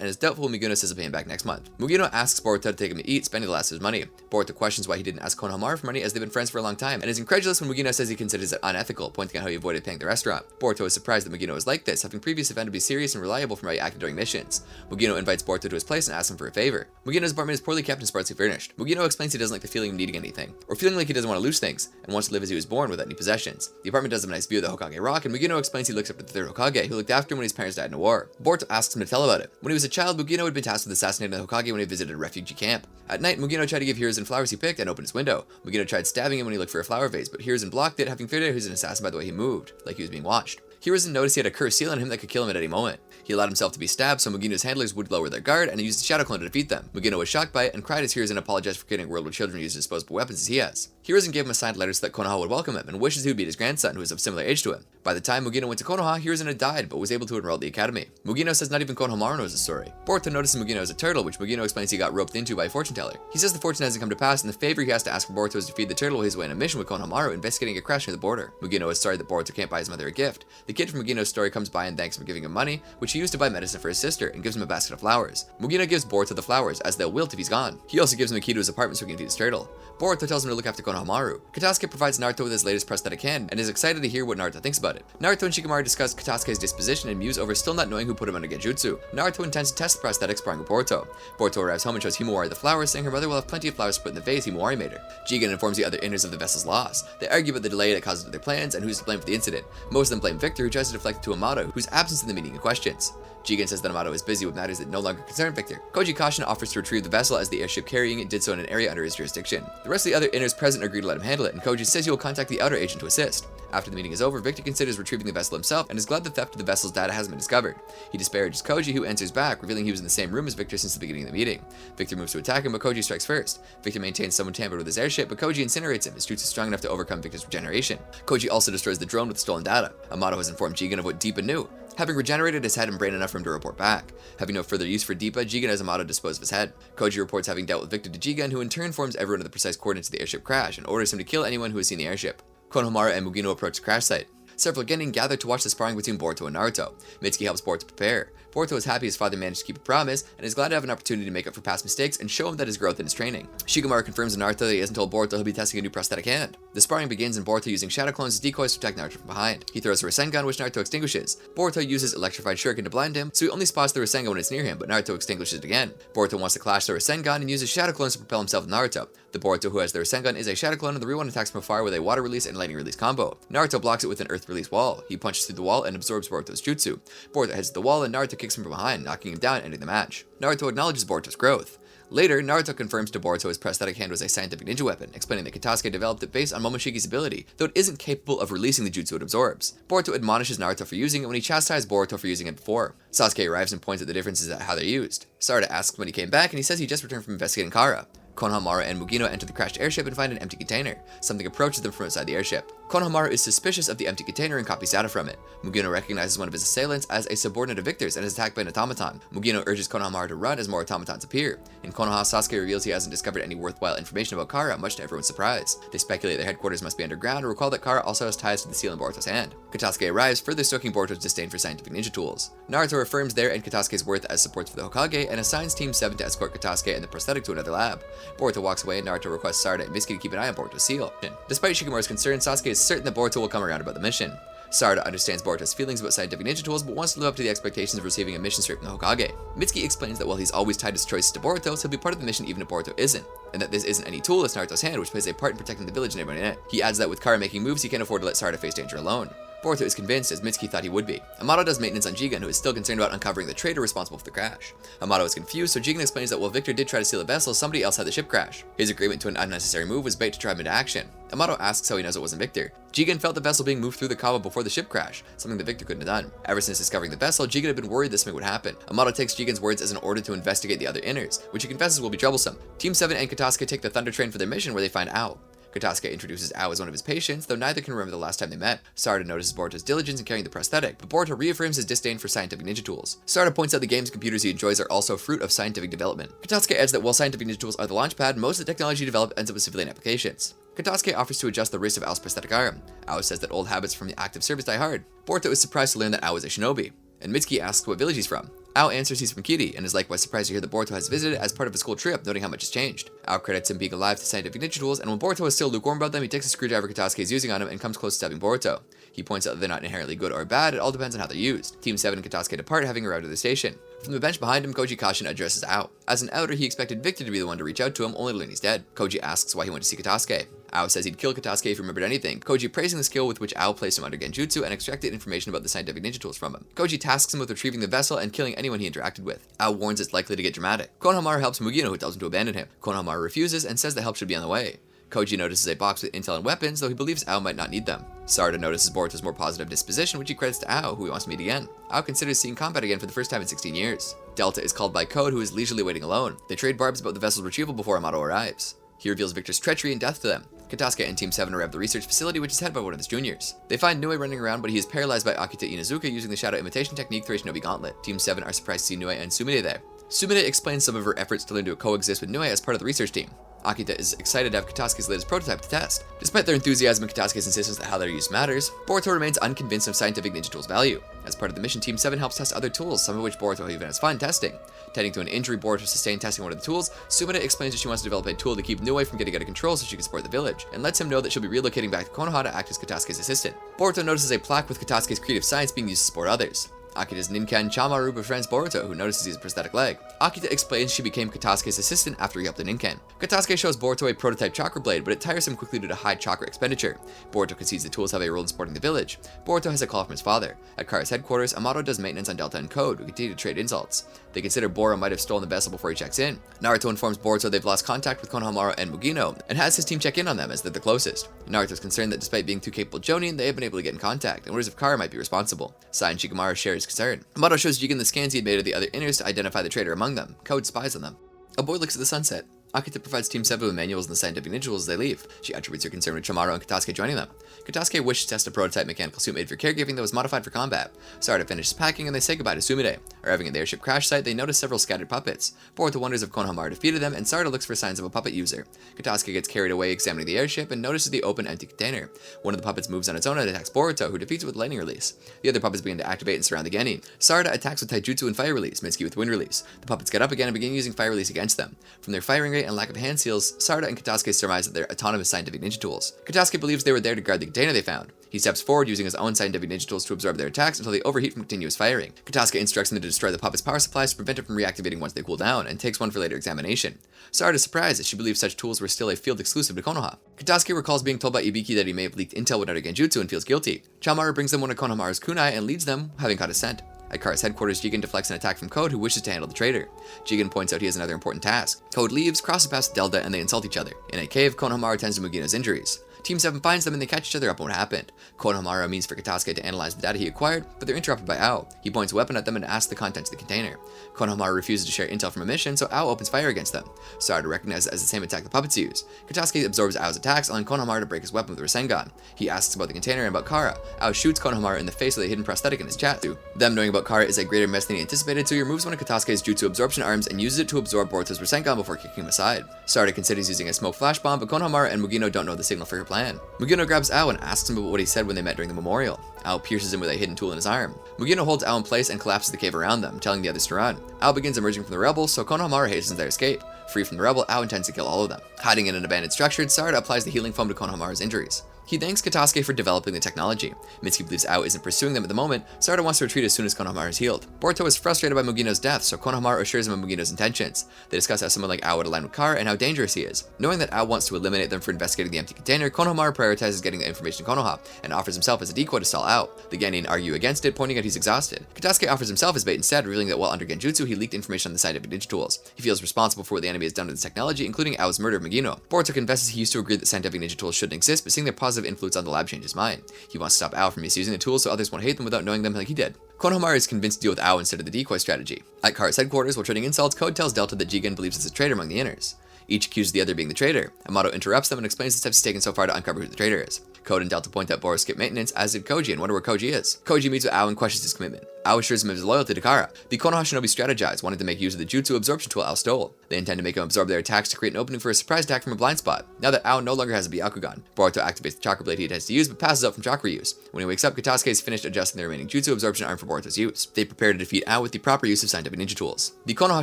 and is doubtful Mugino says he'll pay him back next month. Mugino asks Boruto to take him to eat, spending the last of his money. Boruto questions why he didn't ask Konohamaru for money as they've been friends for a long time, and is incredulous when Mugino says he considers it unethical, pointing out how he avoided paying the restaurant. Boruto is surprised that Mugino is like this, having previously found to be serious and reliable from how he acted during missions. Mugino invites Boruto to his place and asks him for a favor. Mugino's apartment is poorly kept and sparsely furnished. Mugino explains he doesn't like the feeling of needing anything, or feeling like he doesn't want to lose things, and wants to live as he was born without any possessions. The apartment does have a nice view of the Hokage Rock, and Mugino explains he looks up to the third Hokage, who looked after him when his parents died in a war. Boruto asks him to tell about it. When he was a child, Mugino had been tasked with assassinating the Hokage when he visited a refugee camp. At night, Mugino tried to give Hiruzen flowers he picked and opened his window. Mugino tried stabbing him when he looked for a flower vase, but Hiruzen blocked it, having figured out he was an assassin by the way he moved, like he was being watched. Hiruzen noticed he had a cursed seal on him that could kill him at any moment. He allowed himself to be stabbed so Mugino's handlers would lower their guard and used the Shadow Clone to defeat them. Mugino was shocked by it and cried as Hiruzen apologized for creating a world where children use disposable weapons as he has. Hiruzen gave him a signed letter so that Konoha would welcome him and wishes he would meet his grandson, who is of similar age to him. By the time Mugino went to Konoha, Hiruzen had died but was able to enroll at the academy. Mugino says not even Konohamaru knows the story. Boruto notices Mugino is a turtle, which Mugino explains he got roped into by a fortune teller. He says the fortune hasn't come to pass and the favor he has to ask for Boruto is to feed the turtle while he's away on a mission with Konohamaru investigating a crash near the border. Mugino is sorry that Boruto can't buy his mother a gift. The kid from Mugino's story comes by and thanks him for giving him money, which he used to buy medicine for his sister, and gives him a basket of flowers. Mugino gives Boruto the flowers, as they'll wilt if he's gone. He also gives him a key to his apartment so he can feed his turtle. Boruto tells him to look after Konohamaru. Katasuke provides Naruto with his latest prosthetic hand, and is excited to hear what Naruto thinks about it. Naruto and Shikamaru discuss Katasuke's disposition and muse over still not knowing who put him under Genjutsu. Naruto intends to test the prosthetic sparring with Boruto. Boruto arrives home and shows Himawari the flowers, saying her mother will have plenty of flowers to put in the vase Himawari made her. Jigen informs the other inners of the vessel's loss. They argue about the delay that causes their plans and who's to blame for the incident. Most of them blame Victor, who tries to deflect it to Amato, whose absence in the meeting in questions. Jigen says that Amato is busy with matters that no longer concern Victor. Koji Kashin offers to retrieve the vessel as the airship carrying it did so in an area under his jurisdiction. The rest of the other inners present agree to let him handle it, and Koji says he will contact the outer agent to assist. After the meeting is over, Victor considers retrieving the vessel himself and is glad the theft of the vessel's data hasn't been discovered. He disparages Koji, who answers back, revealing he was in the same room as Victor since the beginning of the meeting. Victor moves to attack him, but Koji strikes first. Victor maintains someone tampered with his airship, but Koji incinerates him. His jutsu is strong enough to overcome Victor's regeneration. Koji also destroys the drone with stolen data. Amato has informed Jigen of what Deepa knew, having regenerated his head and brain enough for him to report back. Having no further use for Deepa, Jigen has Amato dispose of his head. Koji reports having dealt with Victor to Jigen, who in turn informs everyone of the precise coordinates of the airship crash and orders him to kill anyone who has seen the airship. Konohamaru and Mugino approach the crash site. Several Genin gather to watch the sparring between Boruto and Naruto. Mitsuki helps Boruto prepare. Boruto is happy his father managed to keep a promise, and is glad to have an opportunity to make up for past mistakes and show him that his growth in his training. Shikamaru confirms to Naruto that he hasn't told Boruto he'll be testing a new prosthetic hand. The sparring begins and Boruto using shadow clones as decoys to attack Naruto from behind. He throws a Rasengan which Naruto extinguishes. Boruto uses electrified shuriken to blind him, so he only spots the Rasengan when it's near him, but Naruto extinguishes it again. Boruto wants to clash the Rasengan and uses shadow clones to propel himself with Naruto. The Boruto who has the Rasengan is a shadow clone, and the real one attacks from afar with a water release and lightning release combo. Naruto blocks it with an earth release wall. He punches through the wall and absorbs Boruto's jutsu. Boruto heads to the wall and Naruto kicks him from behind, knocking him down, ending the match. Naruto acknowledges Boruto's growth. Later, Naruto confirms to Boruto his prosthetic hand was a scientific ninja weapon, explaining that Katasuke developed it based on Momoshiki's ability, though it isn't capable of releasing the jutsu it absorbs. Boruto admonishes Naruto for using it when he chastised Boruto for using it before. Sasuke arrives and points at the differences at how they're used. Sarada asks when he came back, and he says he just returned from investigating Gaara. Konohamaru and Mugino enter the crashed airship and find an empty container. Something approaches them from outside the airship. Konohamaru is suspicious of the empty container and copies data from it. Mugino recognizes one of his assailants as a subordinate of Victor's and is attacked by an automaton. Mugino urges Konohamaru to run as more automatons appear. In Konoha, Sasuke reveals he hasn't discovered any worthwhile information about Gaara, much to everyone's surprise. They speculate their headquarters must be underground and recall that Gaara also has ties to the seal in Boruto's hand. Katasuke arrives, further stoking Boruto's disdain for scientific ninja tools. Naruto affirms their and Katasuke's worth as support for the Hokage and assigns Team 7 to escort Katasuke and the prosthetic to another lab. Boruto walks away and Naruto requests Sarada and Mitsuki to keep an eye on Boruto's seal. Despite Shikamaru's concern, Sasuke is certain that Boruto will come around about the mission. Sarada understands Boruto's feelings about scientific ninja tools, but wants to live up to the expectations of receiving a mission straight from the Hokage. Mitsuki explains that while he's always tied his choices to Boruto, he'll be part of the mission even if Boruto isn't, and that this isn't any tool, it's Naruto's hand, which plays a part in protecting the village and everyone in it. He adds that with Gaara making moves, he can't afford to let Sarada face danger alone. Boruto is convinced, as Mitsuki thought he would be. Amato does maintenance on Jigen, who is still concerned about uncovering the traitor responsible for the crash. Amato is confused, so Jigen explains that while Victor did try to steal the vessel, somebody else had the ship crash. His agreement to an unnecessary move was bait to drive him into action. Amato asks how he knows it wasn't Victor. Jigen felt the vessel being moved through the Kawa before the ship crash, something that Victor couldn't have done. Ever since discovering the vessel, Jigen had been worried this thing would happen. Amato takes Jigen's words as an order to investigate the other inners, which he confesses will be troublesome. Team 7 and Katasuke take the Thunder Train for their mission, where they find Ao. Katasuke introduces Ao as one of his patients, though neither can remember the last time they met. Sarada notices Boruto's diligence in carrying the prosthetic, but Boruto reaffirms his disdain for scientific ninja tools. Sarada points out the games and computers he enjoys are also fruit of scientific development. Katasuke adds that while scientific ninja tools are the launchpad, most of the technology developed ends up with civilian applications. Katasuke offers to adjust the wrist of Ao's prosthetic arm. Ao says that old habits from the active service die hard. Boruto is surprised to learn that Ao is a shinobi, and Mitsuki asks what village he's from. Ao answers he's from Kiri, and is likewise surprised to hear that Boruto has visited as part of a school trip, noting how much has changed. Ao credits him being alive to scientific ninja tools, and when Boruto is still lukewarm about them, he takes a screwdriver Katasuke is using on him and comes close to stabbing Boruto. He points out that they're not inherently good or bad, it all depends on how they're used. Team 7 and Katasuke depart, having arrived at the station. From the bench behind him, Koji Kashin addresses Ao. As an outer, he expected Victor to be the one to reach out to him, only to learn he's dead. Koji asks why he went to see Katasuke. Ao says he'd kill Katasuke if he remembered anything, Koji praising the skill with which Ao placed him under genjutsu and extracted information about the scientific ninja tools from him. Koji tasks him with retrieving the vessel and killing anyone he interacted with. Ao warns it's likely to get dramatic. Konohamaru helps Mugino, who tells him to abandon him. Konohamaru refuses and says the help should be on the way. Koji notices a box with intel and weapons, though he believes Ao might not need them. Sarada notices Boruto's more positive disposition, which he credits to Ao, who he wants to meet again. Ao considers seeing combat again for the first time in 16 years. Delta is called by Code, who is leisurely waiting alone. They trade barbs about the vessel's retrieval before Amato arrives. He reveals Victor's treachery and death to them. Katasuke and Team 7 arrive at the research facility, which is headed by one of his juniors. They find Nue running around, but he is paralyzed by Akita Inuzuka using the shadow imitation technique through a Shinobi gauntlet. Team 7 are surprised to see Nue and Tsunade there. Tsunade explains some of her efforts to learn to coexist with Nue as part of the research team. Akita is excited to have Katasuke's latest prototype to test. Despite their enthusiasm and Katasuke's insistence that how they're used matters, Boruto remains unconvinced of scientific ninja tools' value. As part of the mission, Team 7 helps test other tools, some of which Boruto even has fun testing. Tending to an injury Boruto sustained testing one of the tools, Tsunade explains that she wants to develop a tool to keep Nue from getting out of control so she can support the village, and lets him know that she'll be relocating back to Konoha to act as Katasuke's assistant. Boruto notices a plaque with Katasuke's creative science being used to support others. Akita's Ninkan Chamaru befriends Boruto, who notices he has a prosthetic leg. Akita explains she became Katasuke's assistant after he helped the Ninkan. Katasuke shows Boruto a prototype chakra blade, but it tires him quickly due to high chakra expenditure. Boruto concedes the tools have a role in supporting the village. Boruto has a call from his father. At Gaara's headquarters, Amato does maintenance on Delta and Code, who continue to trade insults. They consider Boro might have stolen the vessel before he checks in. Naruto informs Boruto they've lost contact with Konohamaru and Mugino, and has his team check in on them as they're the closest. Naruto's concerned that despite being too capable Jonin, they have been able to get in contact, and wonders if Gaara might be responsible. Sai and Shikamaru share his concern. Amato shows Jigen the scans he had made of the other inners to identify the traitor among them. Code spies on them. A boy looks at the sunset. Akita provides Team 7 with manuals and the scientific ninja tools as they leave. She attributes her concern with Chamaru and Katasuke joining them. Katasuke wished to test a prototype mechanical suit made for caregiving that was modified for combat. Sarada finishes packing and they say goodbye to Tsunade. Arriving at the airship crash site, they notice several scattered puppets. Boruto wonders if Konohamaru defeated them, and Sarada looks for signs of a puppet user. Katasuki gets carried away examining the airship and notices the open, empty container. One of the puppets moves on its own and attacks Boruto, who defeats it with lightning release. The other puppets begin to activate and surround the Genin. Sarada attacks with taijutsu and fire release, Mitsuki with wind release. The puppets get up again and begin using fire release against them. From their firing rate and lack of hand seals, Sarada and Katasuki surmise that they're autonomous scientific ninja tools. Katasuki believes they were there to guard the container they found. He steps forward using his own scientific ninja tools to absorb their attacks until they overheat from continuous firing. Katasuki instructs them to destroy the puppet's power supplies to prevent it from reactivating once they cool down, and takes one for later examination. Sarada is surprised that she believes such tools were still a field exclusive to Konoha. Katasuki recalls being told by Ibiki that he may have leaked intel with another genjutsu and feels guilty. Chamaru brings them one of Konohamaru's kunai and leads them, having caught a scent. At Kara's headquarters, Jigen deflects an attack from Code, who wishes to handle the traitor. Jigen points out he has another important task. Code leaves, crosses past Delta, and they insult each other. In a cave, Konohamaru tends to Mugino's injuries. Team 7 finds them and they catch each other up on what happened. Konohamaru means for Katasuki to analyze the data he acquired, but they're interrupted by Ao. He points a weapon at them and asks the contents of the container. Konohamaru refuses to share intel from a mission, so Ao opens fire against them. Sarada recognizes it as the same attack the puppets use. Katasuki absorbs Ao's attacks, allowing Konohamaru to break his weapon with Rasengan. He asks about the container and about Kara. Ao shoots Konohamaru in the face with a hidden prosthetic in his chest. Them knowing about Kara is a greater mess than he anticipated, so he removes one of Katasuki's jutsu absorption arms and uses it to absorb Boruto's Rasengan before kicking him aside. Sarada considers using a smoke flash bomb, but Konohamaru and Mugino don't know the signal for her plan. Mugino grabs Ao and asks him about what he said when they met during the memorial. Ao pierces him with a hidden tool in his arm. Mugino holds Ao in place and collapses the cave around them, telling the others to run. Ao begins emerging from the rebels, so Konohamaru hastens their escape. Free from the rebel, Ao intends to kill all of them. Hiding in an abandoned structure, Sarada applies the healing foam to Konohamaru's injuries. He thanks Katasuki for developing the technology. Mitsuki believes Ao isn't pursuing them at the moment. Sarada wants to retreat as soon as Konohamaru is healed. Boruto is frustrated by Mugino's death, so Konohamaru assures him of Mugino's intentions. They discuss how someone like Ao would align with Kara and how dangerous he is. Knowing that Ao wants to eliminate them for investigating the empty container, Konohamaru prioritizes getting the information to Konoha, and offers himself as a decoy to stall Ao. The Genin argue against it, pointing out he's exhausted. Katasuki offers himself as bait instead, revealing that while under Genjutsu, he leaked information on the scientific ninja tools. He feels responsible for what the enemy has done to this technology, including Ao's murder of Mugino. Boruto confesses he used to agree that scientific ninja tools shouldn't exist, but seeing their positive influence on the lab changes his mind. He wants to stop Ao from misusing the tools so others won't hate them without knowing them like he did. Konohamaru is convinced to deal with Ao instead of the decoy strategy. At Kara's headquarters, while trading insults, Code tells Delta that Jigen believes it's a traitor among the inners. Each accuses the other of being the traitor. Amato interrupts them and explains the steps he's taken so far to uncover who the traitor is. Code and Delta point out Boris skipped maintenance, as did Koji, and wonder where Koji is. Koji meets with Ao and questions his commitment. Ao assures him of his loyalty to Kara. The Konoha Shinobi strategize, wanting to make use of the jutsu absorption tool Ao stole. They intend to make him absorb their attacks to create an opening for a surprise attack from a blind spot. Now that Ao no longer has a Byakugan, Boruto activates the chakra blade he intends to use, but passes out from chakra use. When he wakes up, Katasuki has finished adjusting the remaining jutsu absorption arm for Boruto's use. They prepare to defeat Ao with the proper use of scientific ninja tools. The Konoha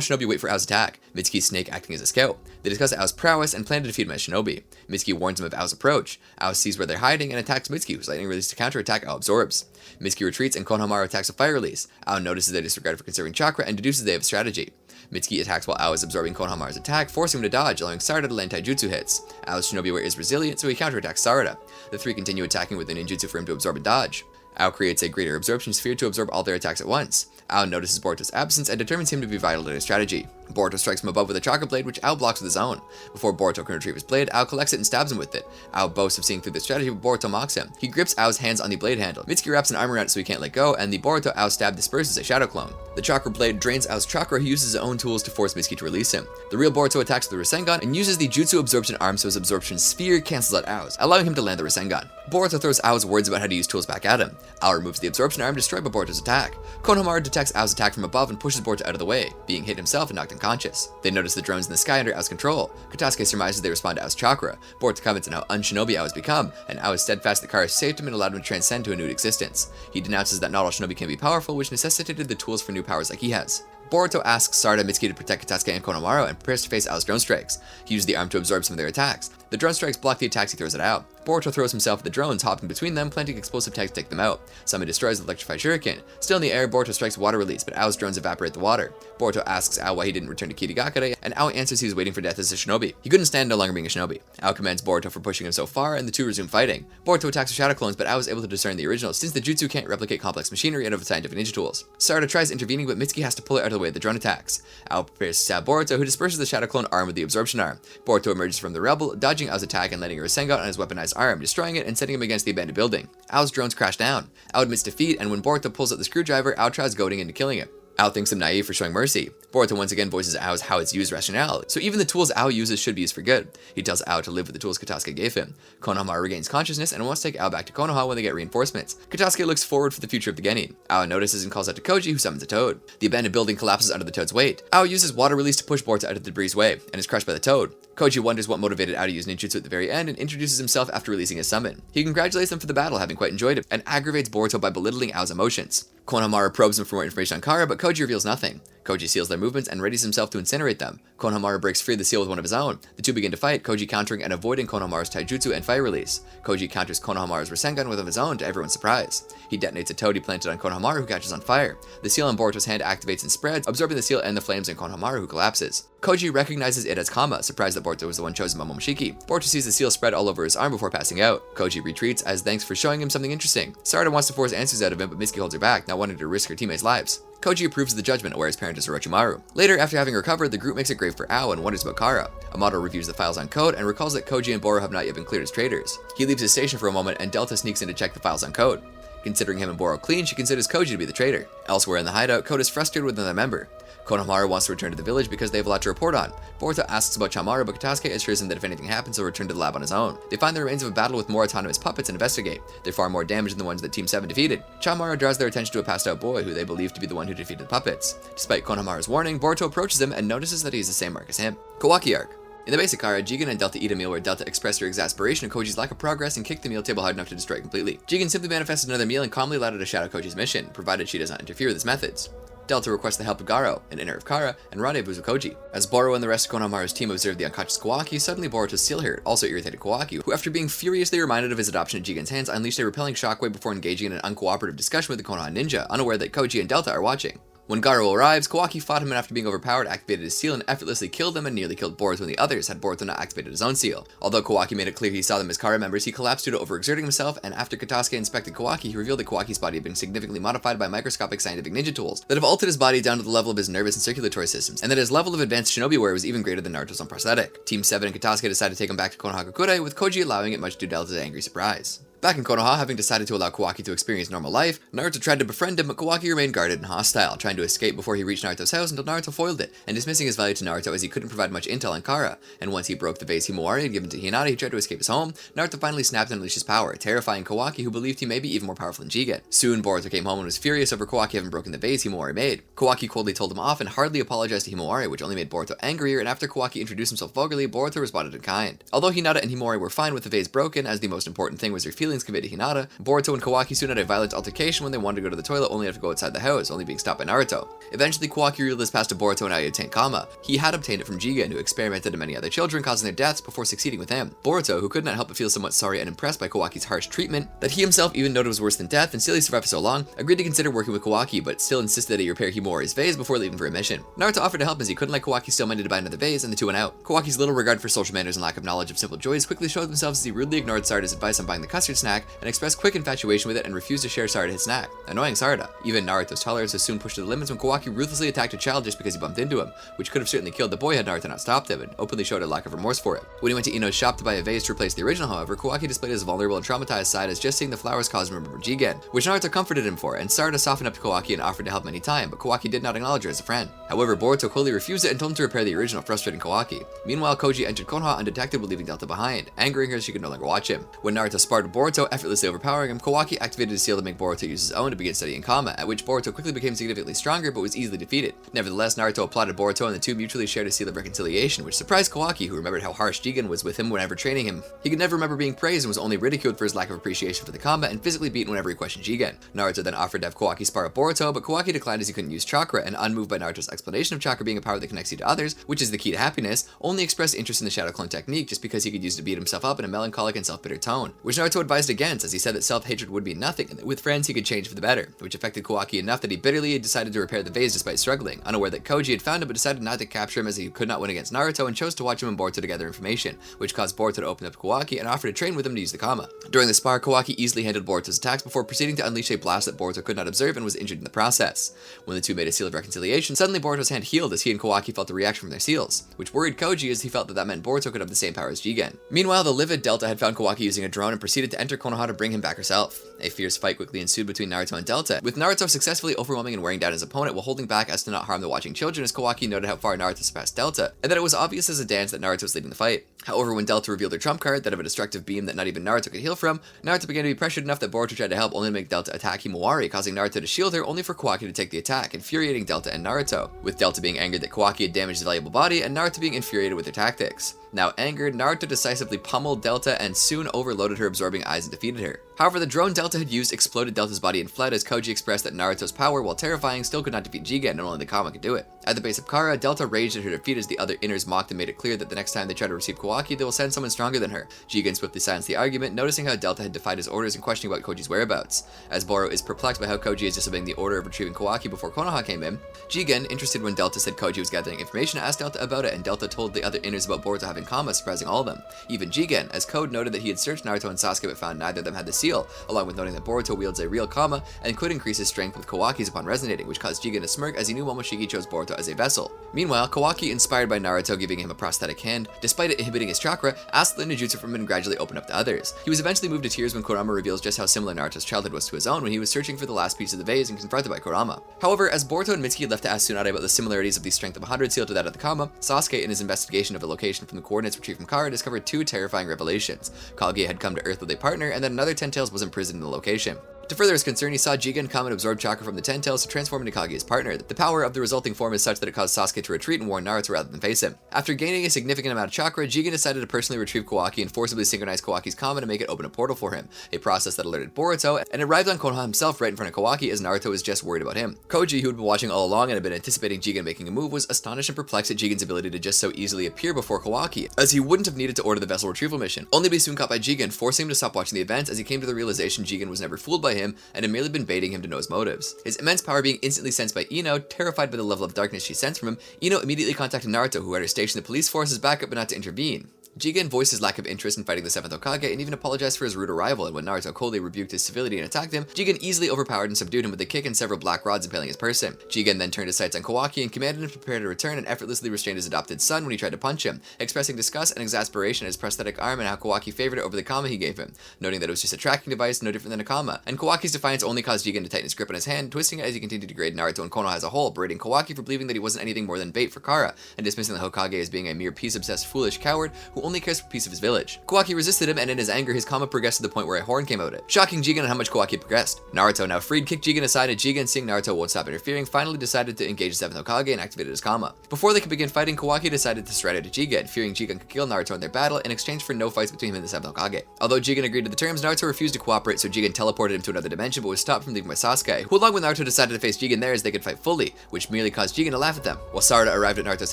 Shinobi wait for Ao's attack, Mitsuki's snake acting as a scout. They discuss Ao's prowess and plan to defeat him as Shinobi. Mitsuki warns him of Ao's approach. Ao sees where they're hiding and attacks Mitsuki, whose lightning release to counterattack Ao absorbs. Mitsuki retreats and Konohamaru attacks with fire release. Ao notices their disregard for conserving chakra and deduces they have a strategy. Mitsuki attacks while Ao is absorbing Konohamaru's attack, forcing him to dodge, allowing Sarada to land taijutsu hits. Ao's Shinobi wear is resilient, so he counterattacks Sarada. The three continue attacking with a ninjutsu for him to absorb and dodge. Ao creates a greater absorption sphere to absorb all their attacks at once. Ao notices Boruto's absence and determines him to be vital to their strategy. Boruto strikes from above with a chakra blade, which Ao blocks with his own. Before Boruto can retrieve his blade, Ao collects it and stabs him with it. Ao boasts of seeing through the strategy, but Boruto mocks him. He grips Ao's hands on the blade handle. Mitsuki wraps an arm around it so he can't let go, and the Boruto Ao stab disperses a shadow clone. The chakra blade drains Ao's chakra. He uses his own tools to force Mitsuki to release him. The real Boruto attacks with the Rasengan and uses the jutsu absorption arm so his absorption sphere cancels out Ao's, allowing him to land the Rasengan. Boruto throws Ao's words about how to use tools back at him. Ao removes the absorption arm, destroyed by Boruto's attack. Konohamaru detects Ao's attack from above and pushes Boruto out of the way, being hit himself and knocked unconscious. They notice the drones in the sky under Ao's control. Katasuki surmises they respond to Ao's chakra. Boruto comments on how un-shinobi Ao has become, and Ao is steadfast that Kara saved him and allowed him to transcend to a new existence. He denounces that not all shinobi can be powerful, which necessitated the tools for new powers like he has. Boruto asks Sarada and Mitsuki to protect Katasuki and Konohamaru and prepares to face Ao's drone strikes. He uses the arm to absorb some of their attacks. The drone strikes block the attacks he throws at Ao. Boruto throws himself at the drones, hopping between them, planting explosive tags to take them out. Some he destroys with electrified shuriken. Still in the air, Boruto strikes water release, but Ao's drones evaporate the water. Boruto asks Ao why he didn't return to Kirigakure, and Ao answers he was waiting for death as a shinobi. He couldn't stand no longer being a shinobi. Ao commends Boruto for pushing him so far, and the two resume fighting. Boruto attacks with shadow clones, but Ao is able to discern the original, since the jutsu can't replicate complex machinery out of scientific ninja tools. Sarada tries intervening, but Mitsuki has to pull it out of the way of the drone attacks. Ao prepares to stab Boruto, who disperses the shadow clone arm with the absorption arm. Boruto emerges from the rebel, dodging Ao's attack and letting her Rasengan on his weaponized arm, destroying it and setting him against the abandoned building. Ao's drones crash down. Ao admits defeat, and when Boruto pulls out the screwdriver, Ao tries goading into killing him. Ao thinks him naive for showing mercy. Boruto once again voices Ao's how it's used rationale, so even the tools Ao uses should be used for good. He tells Ao to live with the tools Katasuki gave him. Konohamaru regains consciousness and wants to take Ao back to Konoha when they get reinforcements. Katasuki looks forward for the future of the Genin. Ao notices and calls out to Koji, who summons a toad. The abandoned building collapses under the toad's weight. Ao uses water release to push Boruto out of the debris way, and is crushed by the toad. Koji wonders what motivated Ao to use ninjutsu at the very end and introduces himself after releasing his summon. He congratulates them for the battle, having quite enjoyed it, and aggravates Boruto by belittling Ao's emotions. Konohamaru probes him for more information on Gaara, but Koji reveals nothing. Koji seals their movements and readies himself to incinerate them. Konohamaru breaks free of the seal with one of his own. The two begin to fight, Koji countering and avoiding Konohamaru's taijutsu and fire release. Koji counters Konohamaru's Rasengan with one of his own to everyone's surprise. He detonates a toad he planted on Konohamaru, who catches on fire. The seal on Boruto's hand activates and spreads, absorbing the seal and the flames in Konohamaru, who collapses. Koji recognizes it as Kama, surprised that Boruto was the one chosen by Momoshiki. Boruto sees the seal spread all over his arm before passing out. Koji retreats as thanks for showing him something interesting. Sarada wants to force answers out of him, but Mizuki holds her back, not wanting to risk her teammates' lives. Koji approves of the judgment, where his parent is Orochimaru. Later, after having recovered, the group makes a grave for Ao and wonders about Gaara. Amato reviews the files on Code and recalls that Koji and Boro have not yet been cleared as traitors. He leaves his station for a moment and Delta sneaks in to check the files on Code. Considering him and Boro clean, she considers Koji to be the traitor. Elsewhere in the hideout, Code is frustrated with another member. Konohamaru wants to return to the village because they have a lot to report on. Boruto asks about Chamaru, but Katasuki assures him that if anything happens, he'll return to the lab on his own. They find the remains of a battle with more autonomous puppets and investigate. They're far more damaged than the ones that Team 7 defeated. Chamaru draws their attention to a passed out boy who they believe to be the one who defeated the puppets. Despite Konohamaru's warning, Boruto approaches him and notices that he has the same mark as him. Kawaki Arc. In the basic Gaara, Jigen and Delta eat a meal where Delta expressed her exasperation at Koji's lack of progress and kicked the meal table hard enough to destroy it completely. Jigen simply manifested another meal and calmly allowed her to shadow Koji's mission, provided she does not interfere with his methods. Delta requests the help of Garo, an inner of Gaara, and rendezvous with Koji. As Boro and the rest of Konohamaru's team observe the unconscious Kawaki, suddenly Boruto's seal hurt, also irritated Kawaki, who after being furiously reminded of his adoption at Jigen's hands, unleashed a repelling shockwave before engaging in an uncooperative discussion with the Konoha ninja, unaware that Koji and Delta are watching. When Garo arrives, Kawaki fought him and after being overpowered activated his seal and effortlessly killed him and nearly killed Boruto and the others had Boruto not activated his own seal. Although Kawaki made it clear he saw them as Gaara members, he collapsed due to overexerting himself, and after Katasuki inspected Kawaki, he revealed that Kawaki's body had been significantly modified by microscopic scientific ninja tools that have altered his body down to the level of his nervous and circulatory systems, and that his level of advanced shinobi wear was even greater than Naruto's own prosthetic. Team 7 and Katasuki decided to take him back to Konohagakure, with Koji allowing it much to Delta's angry surprise. Back in Konoha, having decided to allow Kawaki to experience normal life, Naruto tried to befriend him, but Kawaki remained guarded and hostile, trying to escape before he reached Naruto's house until Naruto foiled it, and dismissing his value to Naruto as he couldn't provide much intel on Gaara. And once he broke the vase Himawari had given to Hinata, he tried to escape his home. Naruto finally snapped and unleashed his power, terrifying Kawaki, who believed he may be even more powerful than Jigen. Soon, Boruto came home and was furious over Kawaki having broken the vase Himawari made. Kawaki coldly told him off and hardly apologized to Himawari, which only made Boruto angrier, and after Kawaki introduced himself vulgarly, Boruto responded in kind. Although Hinata and Himawari were fine with the vase broken, as the most important thing was their feelings conveyed to Hinata, Boruto and Kawaki soon had a violent altercation when they wanted to go to the toilet only to have to go outside the house, only being stopped by Naruto. Eventually, Kawaki revealed his past to Boruto and how he obtained Kama. He had obtained it from Jigen, who experimented on many other children, causing their deaths before succeeding with him. Boruto, who could not help but feel somewhat sorry and impressed by Kawaki's harsh treatment, that he himself even noted was worse than death and still he survived for so long, agreed to consider working with Kawaki, but still insisted that he repair Himawari's vase before leaving for a mission. Naruto offered to help as he couldn't let Kawaki still minded to buy another vase, and the two went out. Kawaki's little regard for social manners and lack of knowledge of simple joys quickly showed themselves as he rudely ignored Sarada's advice on buying the custard snack and expressed quick infatuation with it and refused to share Sarada his snack, annoying Sarada. Even Naruto's tolerance was soon pushed to the limits when Kawaki ruthlessly attacked a child just because he bumped into him, which could have certainly killed the boy had Naruto not stopped him, and openly showed a lack of remorse for it. When he went to Ino's shop to buy a vase to replace the original, however, Kawaki displayed his vulnerable and traumatized side as just seeing the flowers caused him to remember Jigen, which Naruto comforted him for, and Sarada softened up to Kawaki and offered to help any time, but Kawaki did not acknowledge her as a friend. However, Boruto coldly refused it and told him to repair the original, frustrating Kawaki. Meanwhile, Koji entered Konoha undetected while leaving Delta behind, angering her as she could no longer watch him. When Naruto sparred with Boruto, effortlessly overpowering him, Kawaki activated his seal to make Boruto use his own to begin studying Kama, at which Boruto quickly became significantly stronger but was easily defeated. Nevertheless, Naruto applauded Boruto and the two mutually shared a seal of reconciliation, which surprised Kawaki, who remembered how harsh Jigen was with him whenever training him. He could never remember being praised and was only ridiculed for his lack of appreciation for the combat and physically beaten whenever he questioned Jigen. Naruto then offered to have Kawaki spar with Boruto, but Kawaki declined as he couldn't use chakra, and unmoved by Naruto's explanation of chakra being a power that connects you to others, which is the key to happiness, only expressed interest in the shadow clone technique just because he could use it to beat himself up in a melancholic and self-bitter tone, which Naruto advised against as he said that self-hatred would be nothing and that with friends he could change for the better, which affected Kawaki enough that he bitterly decided to repair the vase despite struggling, unaware that Koji had found him but decided not to capture him as he could not win against Naruto and chose to watch him and Boruto to gather information, which caused Boruto to open up to Kawaki and offer to train with him to use the Kama. During the spar, Kawaki easily handled Boruto's attacks before proceeding to unleash a blast that Boruto could not observe and was injured in the process. When the two made a seal of reconciliation, suddenly Boruto's hand healed as he and Kawaki felt a reaction from their seals, which worried Koji as he felt that meant Boruto could have the same power as Jigen. Meanwhile, the livid Delta had found Kawaki using a drone and proceeded to enter Konoha to bring him back herself. A fierce fight quickly ensued between Naruto and Delta, with Naruto successfully overwhelming and wearing down his opponent while holding back as to not harm the watching children, as Kawaki noted how far Naruto surpassed Delta, and that it was obvious as a dance that Naruto was leading the fight. However, when Delta revealed her trump card, that of a destructive beam that not even Naruto could heal from, Naruto began to be pressured enough that Boruto tried to help, only to make Delta attack Himawari, causing Naruto to shield her, only for Kawaki to take the attack, infuriating Delta and Naruto, with Delta being angered that Kawaki had damaged his valuable body, and Naruto being infuriated with their tactics. Now angered, Naruto decisively pummeled Delta and soon overloaded her absorbing eyes and defeated her. However, the drone Delta had used exploded Delta's body and fled, as Koji expressed that Naruto's power, while terrifying, still could not defeat Jigen, and only the Kama could do it. At the base of Gaara, Delta raged at her defeat as the other inners mocked and made it clear that the next time they try to receive Kawaki, they will send someone stronger than her. Jigen swiftly silenced the argument, noticing how Delta had defied his orders and questioning about Koji's whereabouts. As Boro is perplexed by how Koji is disobeying the order of retrieving Kawaki before Konoha came in, Jigen, interested when Delta said Koji was gathering information, asked Delta about it, and Delta told the other inners about Boruto having Kama, surprising all of them. Even Jigen, as Code noted that he had searched Naruto and Sasuke but found neither of them had the seal, along with noting that Boruto wields a real Kama and could increase his strength with Kawaki's upon resonating, which caused Jigen to smirk as he knew Momoshiki chose Boruto as a vessel. Meanwhile, Kawaki, inspired by Naruto giving him a prosthetic hand, despite it inhibiting his chakra, asked the ninjutsu from him and gradually opened up to others. He was eventually moved to tears when Kurama reveals just how similar Naruto's childhood was to his own when he was searching for the last piece of the vase and confronted by Kurama. However, as Boruto and Mitsuki left to ask Tsunade about the similarities of the strength of 100 seal to that of the Kama, Sasuke, in his investigation of a location from the coordinates retrieved from Gaara, discovered two terrifying revelations. Kaguya had come to Earth with a partner, and that another Ten Tails was imprisoned in the location. To further his concern, he saw Jigen come and absorb chakra from the Ten Tails to transform into Kaguya's partner. The power of the resulting form is such that it caused Sasuke to retreat and warn Naruto rather than face him. After gaining a significant amount of chakra, Jigen decided to personally retrieve Kawaki and forcibly synchronize Kawaki's Kama to make it open a portal for him, a process that alerted Boruto, and arrived on Konoha himself right in front of Kawaki as Naruto was just worried about him. Koji, who had been watching all along and had been anticipating Jigen making a move, was astonished and perplexed at Jigen's ability to just so easily appear before Kawaki, as he wouldn't have needed to order the vessel retrieval mission, only to be soon caught by Jigen, forcing him to stop watching the events as he came to the realization Jigen was never fooled by him and had merely been baiting him to know his motives. His immense power being instantly sensed by Ino, terrified by the level of darkness she sensed from him, Ino immediately contacted Naruto, who had her stationed the police force as backup but not to intervene. Jigen voiced his lack of interest in fighting the 7th Hokage and even apologized for his rude arrival, and when Naruto coldly rebuked his civility and attacked him, Jigen easily overpowered and subdued him with a kick and several black rods impaling his person. Jigen then turned his sights on Kawaki and commanded him to prepare to return and effortlessly restrained his adopted son when he tried to punch him, expressing disgust and exasperation at his prosthetic arm and how Kawaki favored it over the Kama he gave him, noting that it was just a tracking device no different than a Kama, and Kawaki's defiance only caused Jigen to tighten his grip on his hand, twisting it as he continued to degrade Naruto and Konoha as a whole, berating Kawaki for believing that he wasn't anything more than bait for Gaara, and dismissing the Hokage as being a mere peace-obsessed foolish coward who only cares for peace of his village. Kawaki resisted him, and in his anger, his Kama progressed to the point where a horn came out of it, shocking Jigen on how much Kawaki progressed. Naruto, now freed, kicked Jigen aside, and Jigen, seeing Naruto won't stop interfering, finally decided to engage the 7th Hokage and activated his Kama. Before they could begin fighting, Kawaki decided to stride out to Jigen, fearing Jigen could kill Naruto in their battle in exchange for no fights between him and the 7th Hokage. Although Jigen agreed to the terms, Naruto refused to cooperate, so Jigen teleported him to another dimension but was stopped from leaving by Sasuke, who along with Naruto decided to face Jigen there as they could fight fully, which merely caused Jigen to laugh at them. While Sarada arrived at Naruto's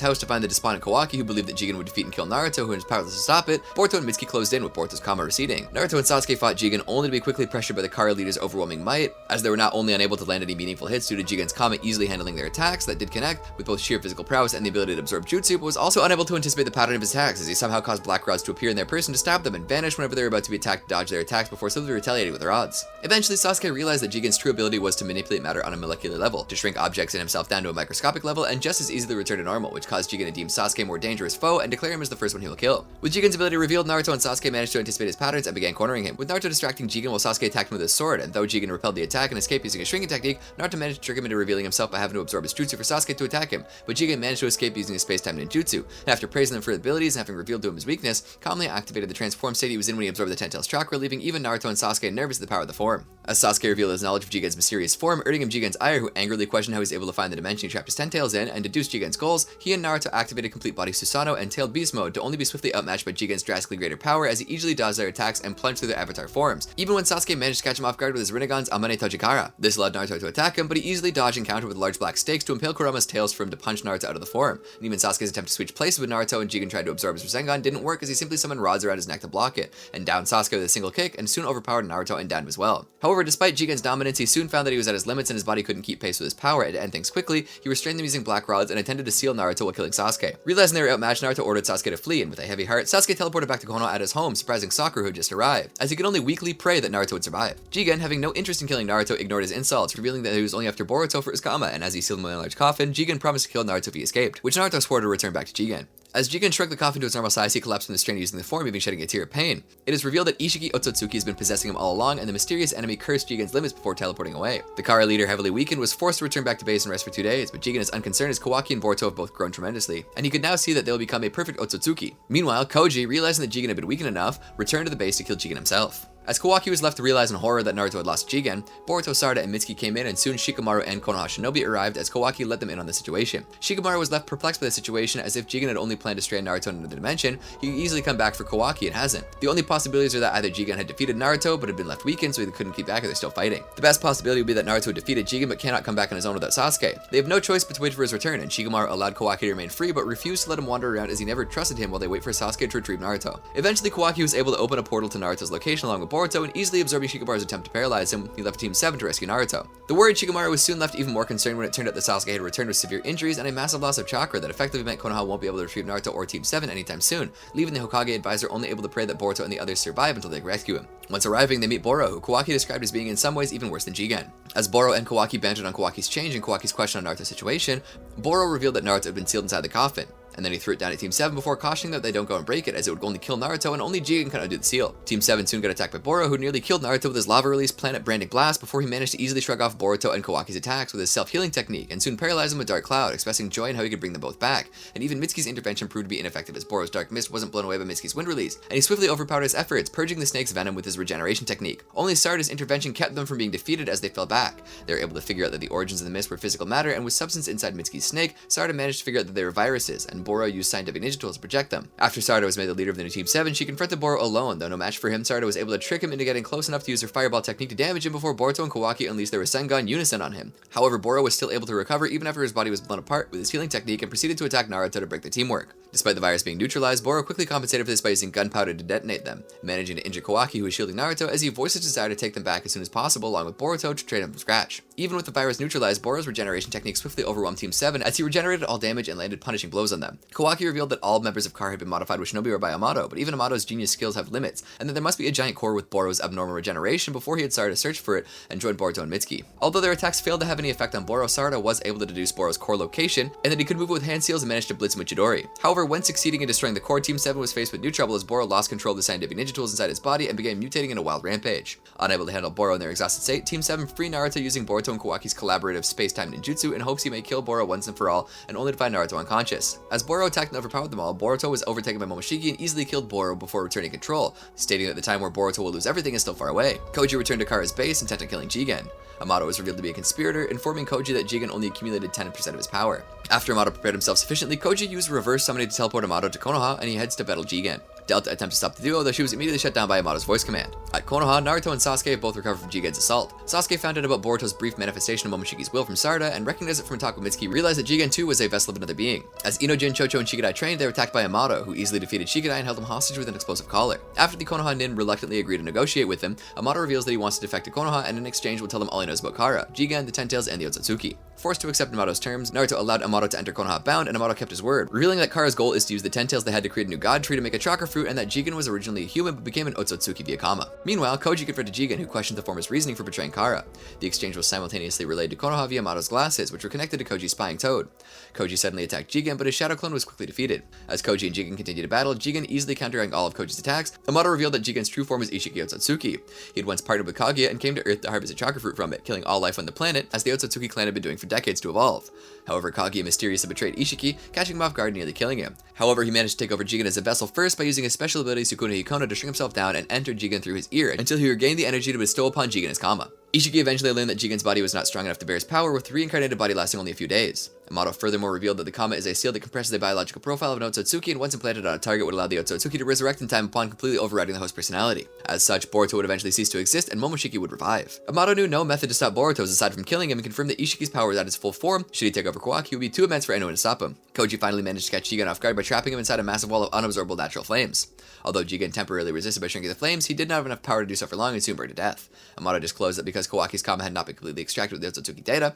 house to find the despondent Kawaki, who believed that Jigen would defeat and kill Naruto, who was powerless to stop it, Boruto and Mitsuki closed in with Boruto's Kama receding. Naruto and Sasuke fought Jigen only to be quickly pressured by the Gaara leader's overwhelming might, as they were not only unable to land any meaningful hits due to Jigen's Kama easily handling their attacks that did connect with both sheer physical prowess and the ability to absorb jutsu, but was also unable to anticipate the pattern of his attacks as he somehow caused black rods to appear in their person to stab them and vanish whenever they were about to be attacked to dodge their attacks before swiftly retaliating with their rods. Eventually, Sasuke realized that Jigen's true ability was to manipulate matter on a molecular level, to shrink objects in himself down to a microscopic level and just as easily return to normal, which caused Jigen to deem Sasuke a more dangerous foe and declare him as the first one he will kill. With Jigen's ability revealed, Naruto and Sasuke managed to anticipate his patterns and began cornering him, with Naruto distracting Jigen while Sasuke attacked him with his sword, and though Jigen repelled the attack and escaped using a shrinking technique, Naruto managed to trick him into revealing himself by having to absorb his jutsu for Sasuke to attack him, but Jigen managed to escape using his space-time ninjutsu, and after praising them for his abilities and having revealed to him his weakness, calmly activated the transformed state he was in when he absorbed the Ten Tails chakra, leaving even Naruto and Sasuke nervous at the power of the form. As Sasuke revealed his knowledge of Jigen's mysterious form, earning him Jigen's ire, who angrily questioned how he was able to find the dimension he trapped his Ten Tails in, and deduced Jigen's goals, he and Naruto activated complete body Susanoo and tailed beast mode to only be swiftly outmatched by Jigen's drastically greater power as he easily dodged their attacks and plunged through their avatar forms, even when Sasuke managed to catch him off guard with his Rinnegan's Amane Tojikara. This allowed Naruto to attack him, but he easily dodged and countered with large black stakes to impale Kurama's tails for him to punch Naruto out of the form, and even Sasuke's attempt to switch places with Naruto and Jigen tried to absorb his Rasengan didn't work as he simply summoned rods around his neck to block it, and downed Sasuke with a single kick, and soon overpowered Naruto and downed him as well. However, despite Jigen's dominance, he soon found that he was at his limits and his body couldn't keep pace with his power, and to end things quickly, he restrained them using black rods and intended to seal Naruto while killing Sasuke. Realizing they were outmatched, Naruto ordered Sasuke to flee, and with a heavy heart, Sasuke teleported back to Konoha at his home, surprising Sakura, who had just arrived, as he could only weakly pray that Naruto would survive. Jigen, having no interest in killing Naruto, ignored his insults, revealing that he was only after Boruto for his kama, and as he sealed him in a large coffin, Jigen promised to kill Naruto if he escaped, which Naruto swore to return back to Jigen. As Jigen shrunk the coffin to its normal size, he collapsed from the strain using the form, even shedding a tear of pain. It is revealed that Ishiki Otsutsuki has been possessing him all along, and the mysterious enemy cursed Jigen's limits before teleporting away. The Gaara leader, heavily weakened, was forced to return back to base and rest for 2 days, but Jigen is unconcerned as Kawaki and Boruto have both grown tremendously, and he could now see that they will become a perfect Otsutsuki. Meanwhile, Koji, realizing that Jigen had been weakened enough, returned to the base to kill Jigen himself. As Kawaki was left to realize in horror that Naruto had lost Jigen, Boruto, Sarada, and Mitsuki came in, and soon Shikamaru and Konoha Shinobi arrived as Kawaki let them in on the situation. Shikamaru was left perplexed by the situation, as if Jigen had only planned to strand Naruto in another dimension, he could easily come back for Kawaki and hasn't. The only possibilities are that either Jigen had defeated Naruto but had been left weakened so he couldn't keep back or they're still fighting. The best possibility would be that Naruto had defeated Jigen but cannot come back on his own without Sasuke. They have no choice but to wait for his return, and Shikamaru allowed Kawaki to remain free but refused to let him wander around as he never trusted him while they wait for Sasuke to retrieve Naruto. Eventually, Kawaki was able to open a portal to Naruto's location along with Boruto and easily absorbing Shikamaru's attempt to paralyze him. He left Team 7 to rescue Naruto. The worried Shikamaru was soon left even more concerned when it turned out that Sasuke had returned with severe injuries and a massive loss of chakra that effectively meant Konoha won't be able to retrieve Naruto or Team 7 anytime soon, leaving the Hokage advisor only able to pray that Boruto and the others survive until they rescue him. Once arriving, they meet Boro, who Kawaki described as being in some ways even worse than Jigen. As Boro and Kawaki bantered on Kawaki's change and Kawaki's question on Naruto's situation, Boro revealed that Naruto had been sealed inside the coffin, and then he threw it down at Team 7 before cautioning that they don't go and break it, as it would only kill Naruto and only Jigen could undo the seal. Team 7 soon got attacked by Boro, who nearly killed Naruto with his lava-release planet-branding blast before he managed to easily shrug off Boruto and Kawaki's attacks with his self-healing technique, and soon paralyzed him with Dark Cloud, expressing joy in how he could bring them both back. And even Mitsuki's intervention proved to be ineffective, as Boro's Dark Mist wasn't blown away by Mitsuki's Wind Release, and he swiftly overpowered his efforts, purging the snake's venom with his regeneration technique. Only Sarada's intervention kept them from being defeated as they fell back. They were able to figure out that the origins of the mist were physical matter, and with substance inside Mitsuki's snake, Sarada managed to figure out that they were viruses, and Boro used scientific ninja tools to project them. After Sarada was made the leader of the new Team 7, she confronted Boro alone, though no match for him. Sarada was able to trick him into getting close enough to use her fireball technique to damage him before Boruto and Kawaki unleashed their Rasengan unison on him. However, Boro was still able to recover even after his body was blown apart with his healing technique and proceeded to attack Naruto to break their teamwork. Despite the virus being neutralized, Boro quickly compensated for this by using gunpowder to detonate them, managing to injure Kawaki, who was shielding Naruto, as he voiced his desire to take them back as soon as possible along with Boruto to train him from scratch. Even with the virus neutralized, Boro's regeneration technique swiftly overwhelmed Team 7 as he regenerated all damage and landed punishing blows on them. Kawaki revealed that all members of Car had been modified with Shinobi or by Amato, but even Amato's genius skills have limits, and that there must be a giant core with Boro's abnormal regeneration before he had Sarada search for it and joined Boruto and Mitsuki. Although their attacks failed to have any effect on Boro, Sarada was able to deduce Boro's core location, and that he could move it with hand seals and managed to blitz him with Chidori. However, when succeeding in destroying the core, Team 7 was faced with new trouble as Boro lost control of the scientific ninja tools inside his body and began mutating in a wild rampage. Unable to handle Boro in their exhausted state, Team 7 freed Naruto using Boruto and Kawaki's collaborative space-time ninjutsu in hopes he may kill Boro once and for all, and only to find Naruto unconscious. As Boro attacked and overpowered them all, Boruto was overtaken by Momoshiki and easily killed Boro before returning control, stating that the time where Boruto will lose everything is still far away. Koji returned to Kara's base intent on killing Jigen. Amato was revealed to be a conspirator, informing Koji that Jigen only accumulated 10% of his power. After Amato prepared himself sufficiently, Koji used reverse summoning to teleport Amato to Konoha, and he heads to battle Jigen. Delta attempts to stop the duo, though she was immediately shut down by Amato's voice command. At Konoha, Naruto and Sasuke both recovered from Jigen's assault. Sasuke found out about Boruto's brief manifestation of Momoshiki's will from Sarada, and recognized it from a talk with Mitsuki, realized that Jigen too was a vessel of another being. As Inojin, Chocho, and Shikadai trained, they were attacked by Amato, who easily defeated Shikadai and held him hostage with an explosive collar. After the Konoha Nin reluctantly agreed to negotiate with him, Amato reveals that he wants to defect to Konoha, and in exchange will tell them all he knows about Kara, Jigen, the Ten Tails, and the Otsutsuki. Forced to accept Amato's terms, Naruto allowed Amato to enter Konoha bound, and Amato kept his word, revealing that Kara's goal is to use the Ten Tails they had to create a new god tree to make a chakra fruit, and that Jigen was originally a human but became an Otsutsuki via Kama. Meanwhile, Koji confronted Jigen, who questioned the former's reasoning for betraying Kara. The exchange was simultaneously relayed to Konoha via Amato's glasses, which were connected to Koji's spying toad. Koji suddenly attacked Jigen, but his shadow clone was quickly defeated. As Koji and Jigen continued to battle, Jigen easily countering all of Koji's attacks, Amato revealed that Jigen's true form was Ishiki Otsutsuki. He had once partnered with Kaguya and came to Earth to harvest a chakra fruit from it, killing all life on the planet, as the Otsutsuki clan had been doing for decades to evolve. However, Kaguya mysteriously betrayed Ishiki, catching him off guard and nearly killing him. However, he managed to take over Jigen as a vessel first by using his special ability Sukuna Hikono to shrink himself down and enter Jigen through his ear until he regained the energy to bestow upon Jigen his Kama. Ishiki eventually learned that Jigen's body was not strong enough to bear his power, with the reincarnated body lasting only a few days. Amato furthermore revealed that the Kama is a seal that compresses the biological profile of an Otsutsuki, and once implanted on a target would allow the Otsutsuki to resurrect in time upon completely overriding the host personality. As such, Boruto would eventually cease to exist and Momoshiki would revive. Amato knew no method to stop Boruto's aside from killing him, and confirmed that Ishiki's power was at its full form. Should he take over Kawaki, it would be too immense for anyone to stop him. Koji finally managed to catch Jigen off guard by trapping him inside a massive wall of unabsorbable natural flames. Although Jigen temporarily resisted by shrinking the flames, he did not have enough power to do so for long and soon burned to death. Amato disclosed that because Kawaki's Kama had not been completely extracted with the Otsutsuki data,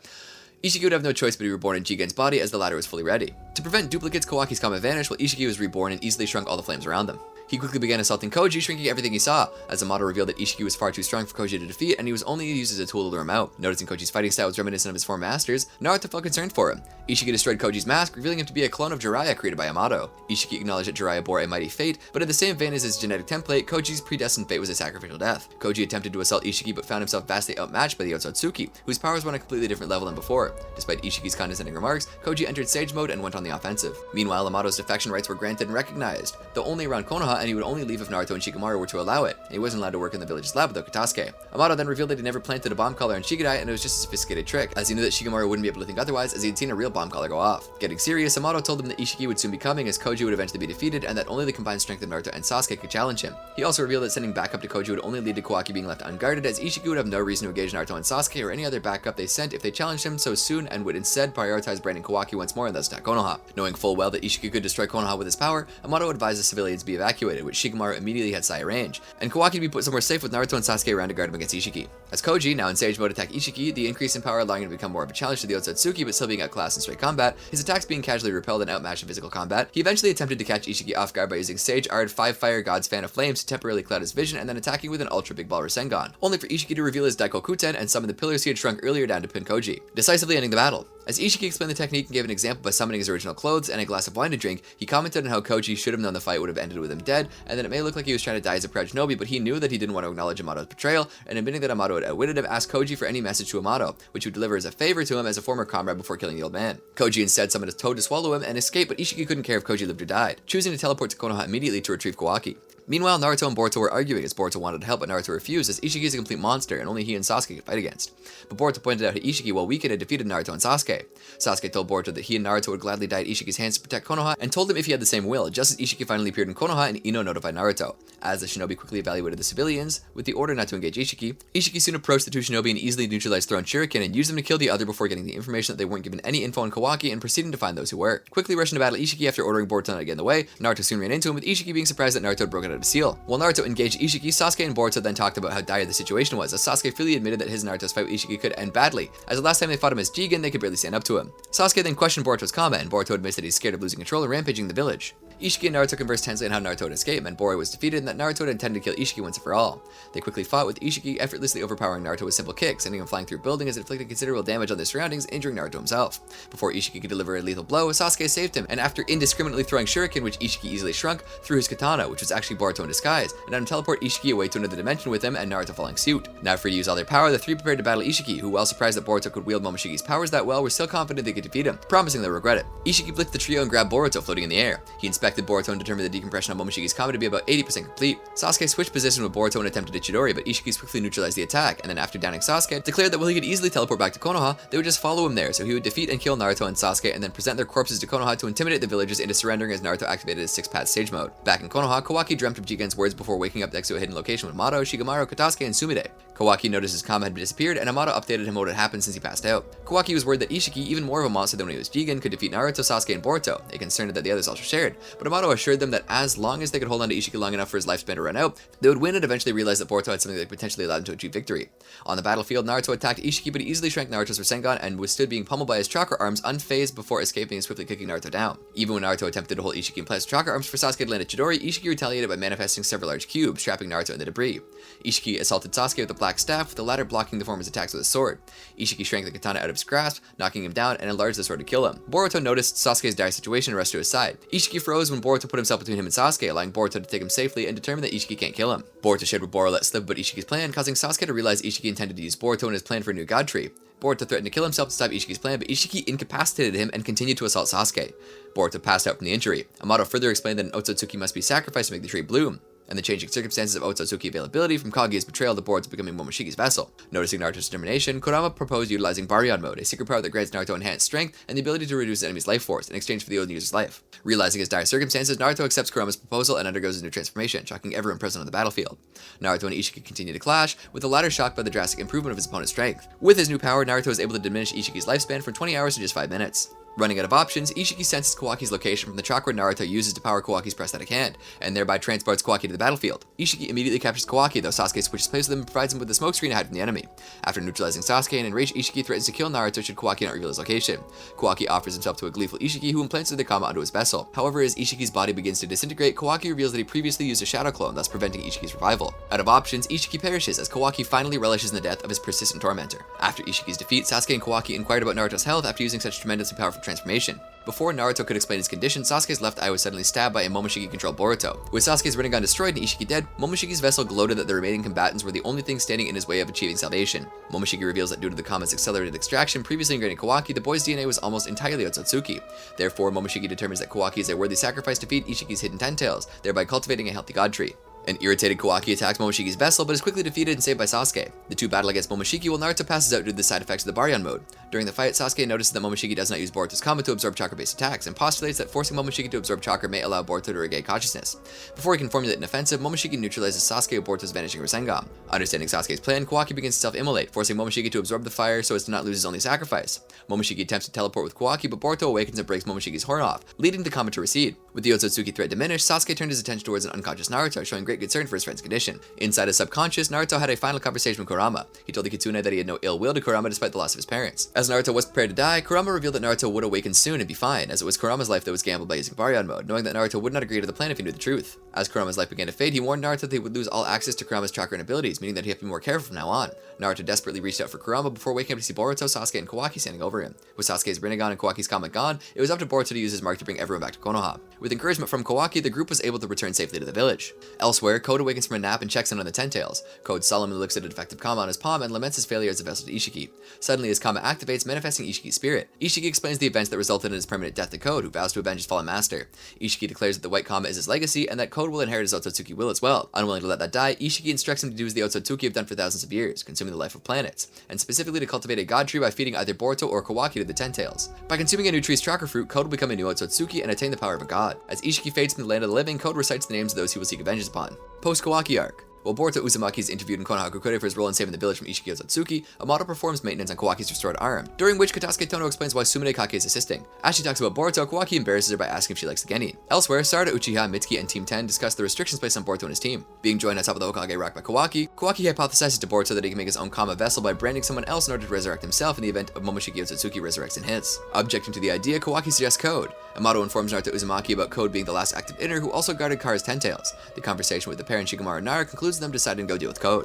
Ishiki would have no choice but to be reborn in Jigen's body as the latter was fully ready. To prevent duplicates, Kawaki's comment vanished while Ishiki was reborn and easily shrunk all the flames around them. He quickly began assaulting Koji, shrinking everything he saw, as Amato revealed that Ishiki was far too strong for Koji to defeat, and he was only used as a tool to lure him out. Noticing Koji's fighting style was reminiscent of his former masters, Naruto felt concerned for him. Ishiki destroyed Koji's mask, revealing him to be a clone of Jiraiya created by Amato. Ishiki acknowledged that Jiraiya bore a mighty fate, but in the same vein as his genetic template, Koji's predestined fate was a sacrificial death. Koji attempted to assault Ishiki but found himself vastly outmatched by the Otsutsuki, whose powers were on a completely different level than before. Despite Ishiki's condescending remarks, Koji entered Sage mode and went on the offensive. Meanwhile, Amato's defection rights were granted and recognized, though only around Konoha, and he would only leave if Naruto and Shikamaru were to allow it. He wasn't allowed to work in the village's lab with Okatasuki. Amato then revealed that he never planted a bomb collar on Shikadai, and it was just a sophisticated trick, as he knew that Shikamaru wouldn't be able to think otherwise, as he had seen a real bomb collar go off. Getting serious, Amato told him that Ishiki would soon be coming, as Koji would eventually be defeated, and that only the combined strength of Naruto and Sasuke could challenge him. He also revealed that sending backup to Koji would only lead to Kawaki being left unguarded, as Ishiki would have no reason to engage Naruto and Sasuke or any other backup they sent if they challenged him so soon, and would instead prioritize branding Kawaki once more and thus attack Konoha. Knowing full well that Ishiki could destroy Konoha with his power, Amato advised the civilians be evacuated, which Shikamaru immediately had sight range, and Kawaki to be put somewhere safe with Naruto and Sasuke around to guard him against Ishiki. As Koji, now in Sage mode, attacked Ishiki, the increase in power allowing him to become more of a challenge to the Otsutsuki but still being outclassed in straight combat, his attacks being casually repelled and outmatched in physical combat, he eventually attempted to catch Ishiki off guard by using Sage Ard 5 Fire God's Fan of Flames to temporarily cloud his vision and then attacking with an Ultra Big Ball Rasengan, only for Ishiki to reveal his Daikokuten and summon the pillars he had shrunk earlier down to pin Koji, decisively ending the battle. As Ishiki explained the technique and gave an example by summoning his original clothes and a glass of wine to drink, he commented on how Koji should have known the fight would have ended with him dead, and that it may look like he was trying to die as a proud shinobi, but he knew that he didn't want to acknowledge Amato's betrayal, and admitting that Amato had outwitted him, asked Koji for any message to Amato, which he would deliver as a favor to him as a former comrade before killing the old man. Koji instead summoned his toad to swallow him and escaped, but Ishiki couldn't care if Koji lived or died, choosing to teleport to Konoha immediately to retrieve Kawaki. Meanwhile, Naruto and Boruto were arguing as Boruto wanted to help but Naruto refused, as Ishiki is a complete monster and only he and Sasuke could fight against. But Boruto pointed out how Ishiki, while weakened, had defeated Naruto and Sasuke. Sasuke told Boruto that he and Naruto would gladly die at Ishiki's hands to protect Konoha, and told him if he had the same will, just as Ishiki finally appeared in Konoha and Ino notified Naruto. As the shinobi quickly evaluated the civilians, with the order not to engage Ishiki, Ishiki soon approached the two shinobi and easily neutralized thrown shuriken and used them to kill the other before getting the information that they weren't given any info on Kawaki and proceeding to find those who were. Quickly rushing to battle Ishiki after ordering Boruto not to get in the way, Naruto soon ran into him, with Ishiki being surprised that Naruto had broken out of his seal. While Naruto engaged Ishiki, Sasuke and Boruto then talked about how dire the situation was, as Sasuke freely admitted that his and Naruto's fight with Ishiki could end badly, as the last time they fought him as Jigen, they could barely stand up to him. Sasuke then questioned Boruto's comment, and Boruto admits that he's scared of losing control and rampaging the village. Ishiki and Naruto conversed tensely on how Naruto would escape, and Boruto was defeated, and that Naruto had intended to kill Ishiki once and for all. They quickly fought, with Ishiki effortlessly overpowering Naruto with simple kicks, sending him flying through buildings as it inflicted considerable damage on their surroundings, injuring Naruto himself. Before Ishiki could deliver a lethal blow, Sasuke saved him, and after indiscriminately throwing shuriken, which Ishiki easily shrunk, threw his katana, which was actually Boruto in disguise, and had him teleport Ishiki away to another dimension with him, and Naruto following suit. Now free to use all their power, the three prepared to battle Ishiki, who, while surprised that Boruto could wield Momoshiki's powers that well, were still confident they could defeat him, promising they'll regret it. Ishiki blitzed the trio and grabbed Boruto floating in the air. He inspected Boruto and determined the decompression of Momoshiki's comment to be about 80% complete. Sasuke switched position with Boruto and attempted a Chidori, but Ishiki quickly neutralized the attack, and then after downing Sasuke, declared that while he could easily teleport back to Konoha, they would just follow him there, so he would defeat and kill Naruto and Sasuke, and then present their corpses to Konoha to intimidate the villagers into surrendering as Naruto activated his 6-path stage mode. Back in Konoha, Kawaki dreamt of Jigen's words before waking up next to a hidden location with Amato, Shikamaru, Katasuke, and Tsunade. Kawaki noticed his comment had disappeared, and Amato updated him what had happened since he passed out. Kawaki was worried that Ishiki, even more of a monster than when he was Jigen, could defeat Naruto, Sasuke, and Boruto, a concern that the others also shared, but Amato assured them that as long as they could hold on to Ishiki long enough for his lifespan to run out, they would win and eventually realize that Boruto had something that potentially allowed him to achieve victory. On the battlefield, Naruto attacked Ishiki, but he easily shrank Naruto's Rasengan and withstood being pummeled by his chakra arms unfazed before escaping and swiftly kicking Naruto down. Even when Naruto attempted to hold Ishiki in place with chakra arms for Sasuke to land a Chidori, Ishiki retaliated by manifesting several large cubes, trapping Naruto in the debris. Ishiki assaulted Sasuke with the black staff, with the latter blocking the former's attacks with a sword. Ishiki shrank the katana out of his grasp, knocking him down, and enlarged the sword to kill him. Boruto noticed Sasuke's dire situation and rushed to his side. Ishiki froze when Boruto put himself between him and Sasuke, allowing Boruto to take him safely and determined that Ishiki can't kill him. Boruto shared with Boruto let slip about Ishiki's plan, causing Sasuke to realize Ishiki intended to use Boruto in his plan for a new god tree. Boruto threatened to kill himself to stop Ishiki's plan, but Ishiki incapacitated him and continued to assault Sasuke. Boruto passed out from the injury. Amato further explained that an Otsutsuki must be sacrificed to make the tree bloom, and the changing circumstances of Otsutsuki availability from Kaguya's betrayal to Boruto becoming Momoshiki's vessel. Noticing Naruto's determination, Kurama proposed utilizing Baryon mode, a secret power that grants Naruto enhanced strength and the ability to reduce the enemy's life force in exchange for the old user's life. Realizing his dire circumstances, Naruto accepts Kurama's proposal and undergoes his new transformation, shocking everyone present on the battlefield. Naruto and Ishiki continue to clash, with the latter shocked by the drastic improvement of his opponent's strength. With his new power, Naruto is able to diminish Ishiki's lifespan from 20 hours to just 5 minutes. Running out of options, Ishiki senses Kawaki's location from the chakra Naruto uses to power Kawaki's prosthetic hand, and thereby transports Kawaki to the battlefield. Ishiki immediately captures Kawaki, though Sasuke switches places with him and provides him with a smokescreen to hide from the enemy. After neutralizing Sasuke and enraged, Ishiki threatens to kill Naruto should Kawaki not reveal his location. Kawaki offers himself to a gleeful Ishiki, who implants the Kama onto his vessel. However, as Ishiki's body begins to disintegrate, Kawaki reveals that he previously used a shadow clone, thus preventing Ishiki's revival. Out of options, Ishiki perishes as Kawaki finally relishes in the death of his persistent tormentor. After Ishiki's defeat, Sasuke and Kawaki inquired about Naruto's health after using such tremendously powerful transformation. Before Naruto could explain his condition, Sasuke's left eye was suddenly stabbed by a Momoshiki-controlled Boruto. With Sasuke's Rinnegan destroyed and Ishiki dead, Momoshiki's vessel gloated that the remaining combatants were the only thing standing in his way of achieving salvation. Momoshiki reveals that due to the Kama's accelerated extraction previously ingrained in Kawaki, the boy's DNA was almost entirely Otsutsuki. Therefore, Momoshiki determines that Kawaki is a worthy sacrifice to feed Ishiki's hidden ten tails, thereby cultivating a healthy god tree. An irritated Kawaki attacks Momoshiki's vessel, but is quickly defeated and saved by Sasuke. The two battle against Momoshiki while Naruto passes out due to the side effects of the Baryon mode. During the fight, Sasuke notices that Momoshiki does not use Boruto's Kama to absorb chakra-based attacks, and postulates that forcing Momoshiki to absorb chakra may allow Boruto to regain consciousness. Before he can formulate an offensive, Momoshiki neutralizes Sasuke with Boruto's vanishing Rasengan. Understanding Sasuke's plan, Kawaki begins to self-immolate, forcing Momoshiki to absorb the fire so as to not lose his only sacrifice. Momoshiki attempts to teleport with Kawaki, but Boruto awakens and breaks Momoshiki's horn off, leading the Kama to recede. With the Otsutsuki threat diminished, Sasuke turned his attention towards an unconscious Naruto, showing great concern for his friend's condition. Inside his subconscious, Naruto had a final conversation with Kurama. He told the Kitsune that he had no ill will to Kurama despite the loss of his parents. As Naruto was prepared to die, Kurama revealed that Naruto would awaken soon and be fine, as it was Kurama's life that was gambled by using Baryon mode, knowing that Naruto would not agree to the plan if he knew the truth. As Kurama's life began to fade, he warned Naruto that he would lose all access to Kurama's chakra and abilities, meaning that he had to be more careful from now on. Naruto desperately reached out for Kurama before waking up to see Boruto, Sasuke, and Kawaki standing over him. With Sasuke's Rinnegan and Kawaki's Kama gone, it was up to Boruto to use his mark to bring everyone back to Konoha. With encouragement from Kawaki, the group was able to return safely to the village. Elsewhere, Code awakens from a nap and checks in on the Ten Tails. Code solemnly looks at a defective Kama on his palm and laments his failure as a vessel to Ishiki. Suddenly, his Kama activates, manifesting Ishiki's spirit. Ishiki explains the events that resulted in his permanent death to Code, who vows to avenge his fallen master. Ishiki declares that the White Kama is his legacy, and that Code will inherit his Otsutsuki will as well. Unwilling to let that die, Ishiki instructs him to do as the Otsutsuki have done for thousands of years, consuming the life of planets, and specifically to cultivate a god tree by feeding either Boruto or Kawaki to the Ten Tails. By consuming a new tree's chakra fruit, Code will become a new Otsutsuki and attain the power of a god. As Ishiki fades from the land of the living, Code recites the names of those he will seek vengeance upon. Post-Kawaki Arc. While Boruto Uzumaki is interviewed in Konoha Crush for his role in saving the village from Ishiki Otsutsuki, a model performs maintenance on Kawaki's restored arm, during which Katasuke Tono explains why Tsunade Kake is assisting. As she talks about Boruto, Kawaki embarrasses her by asking if she likes the Genin. Elsewhere, Sarada Uchiha, Mitsuki, and Team 10 discuss the restrictions placed on Boruto and his team. Being joined on top of the Hokage rock by Kawaki hypothesizes to Boruto that he can make his own Kama vessel by branding someone else in order to resurrect himself in the event of Momoshiki Otsutsuki resurrects in his. Objecting to the idea, Kawaki suggests Code. Amato informs Naruto Uzumaki about Code being the last active inner who also guarded Kara's Ten Tails. The conversation with the pair and Shikamaru and Nara concludes them deciding to go deal with Code.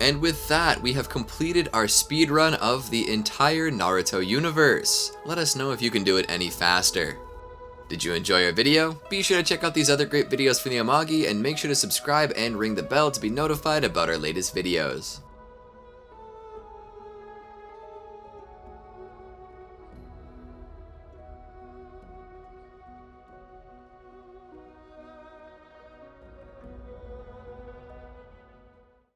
And with that, we have completed our speedrun of the entire Naruto universe. Let us know if you can do it any faster. Did you enjoy our video? Be sure to check out these other great videos from the Amagi and make sure to subscribe and ring the bell to be notified about our latest videos.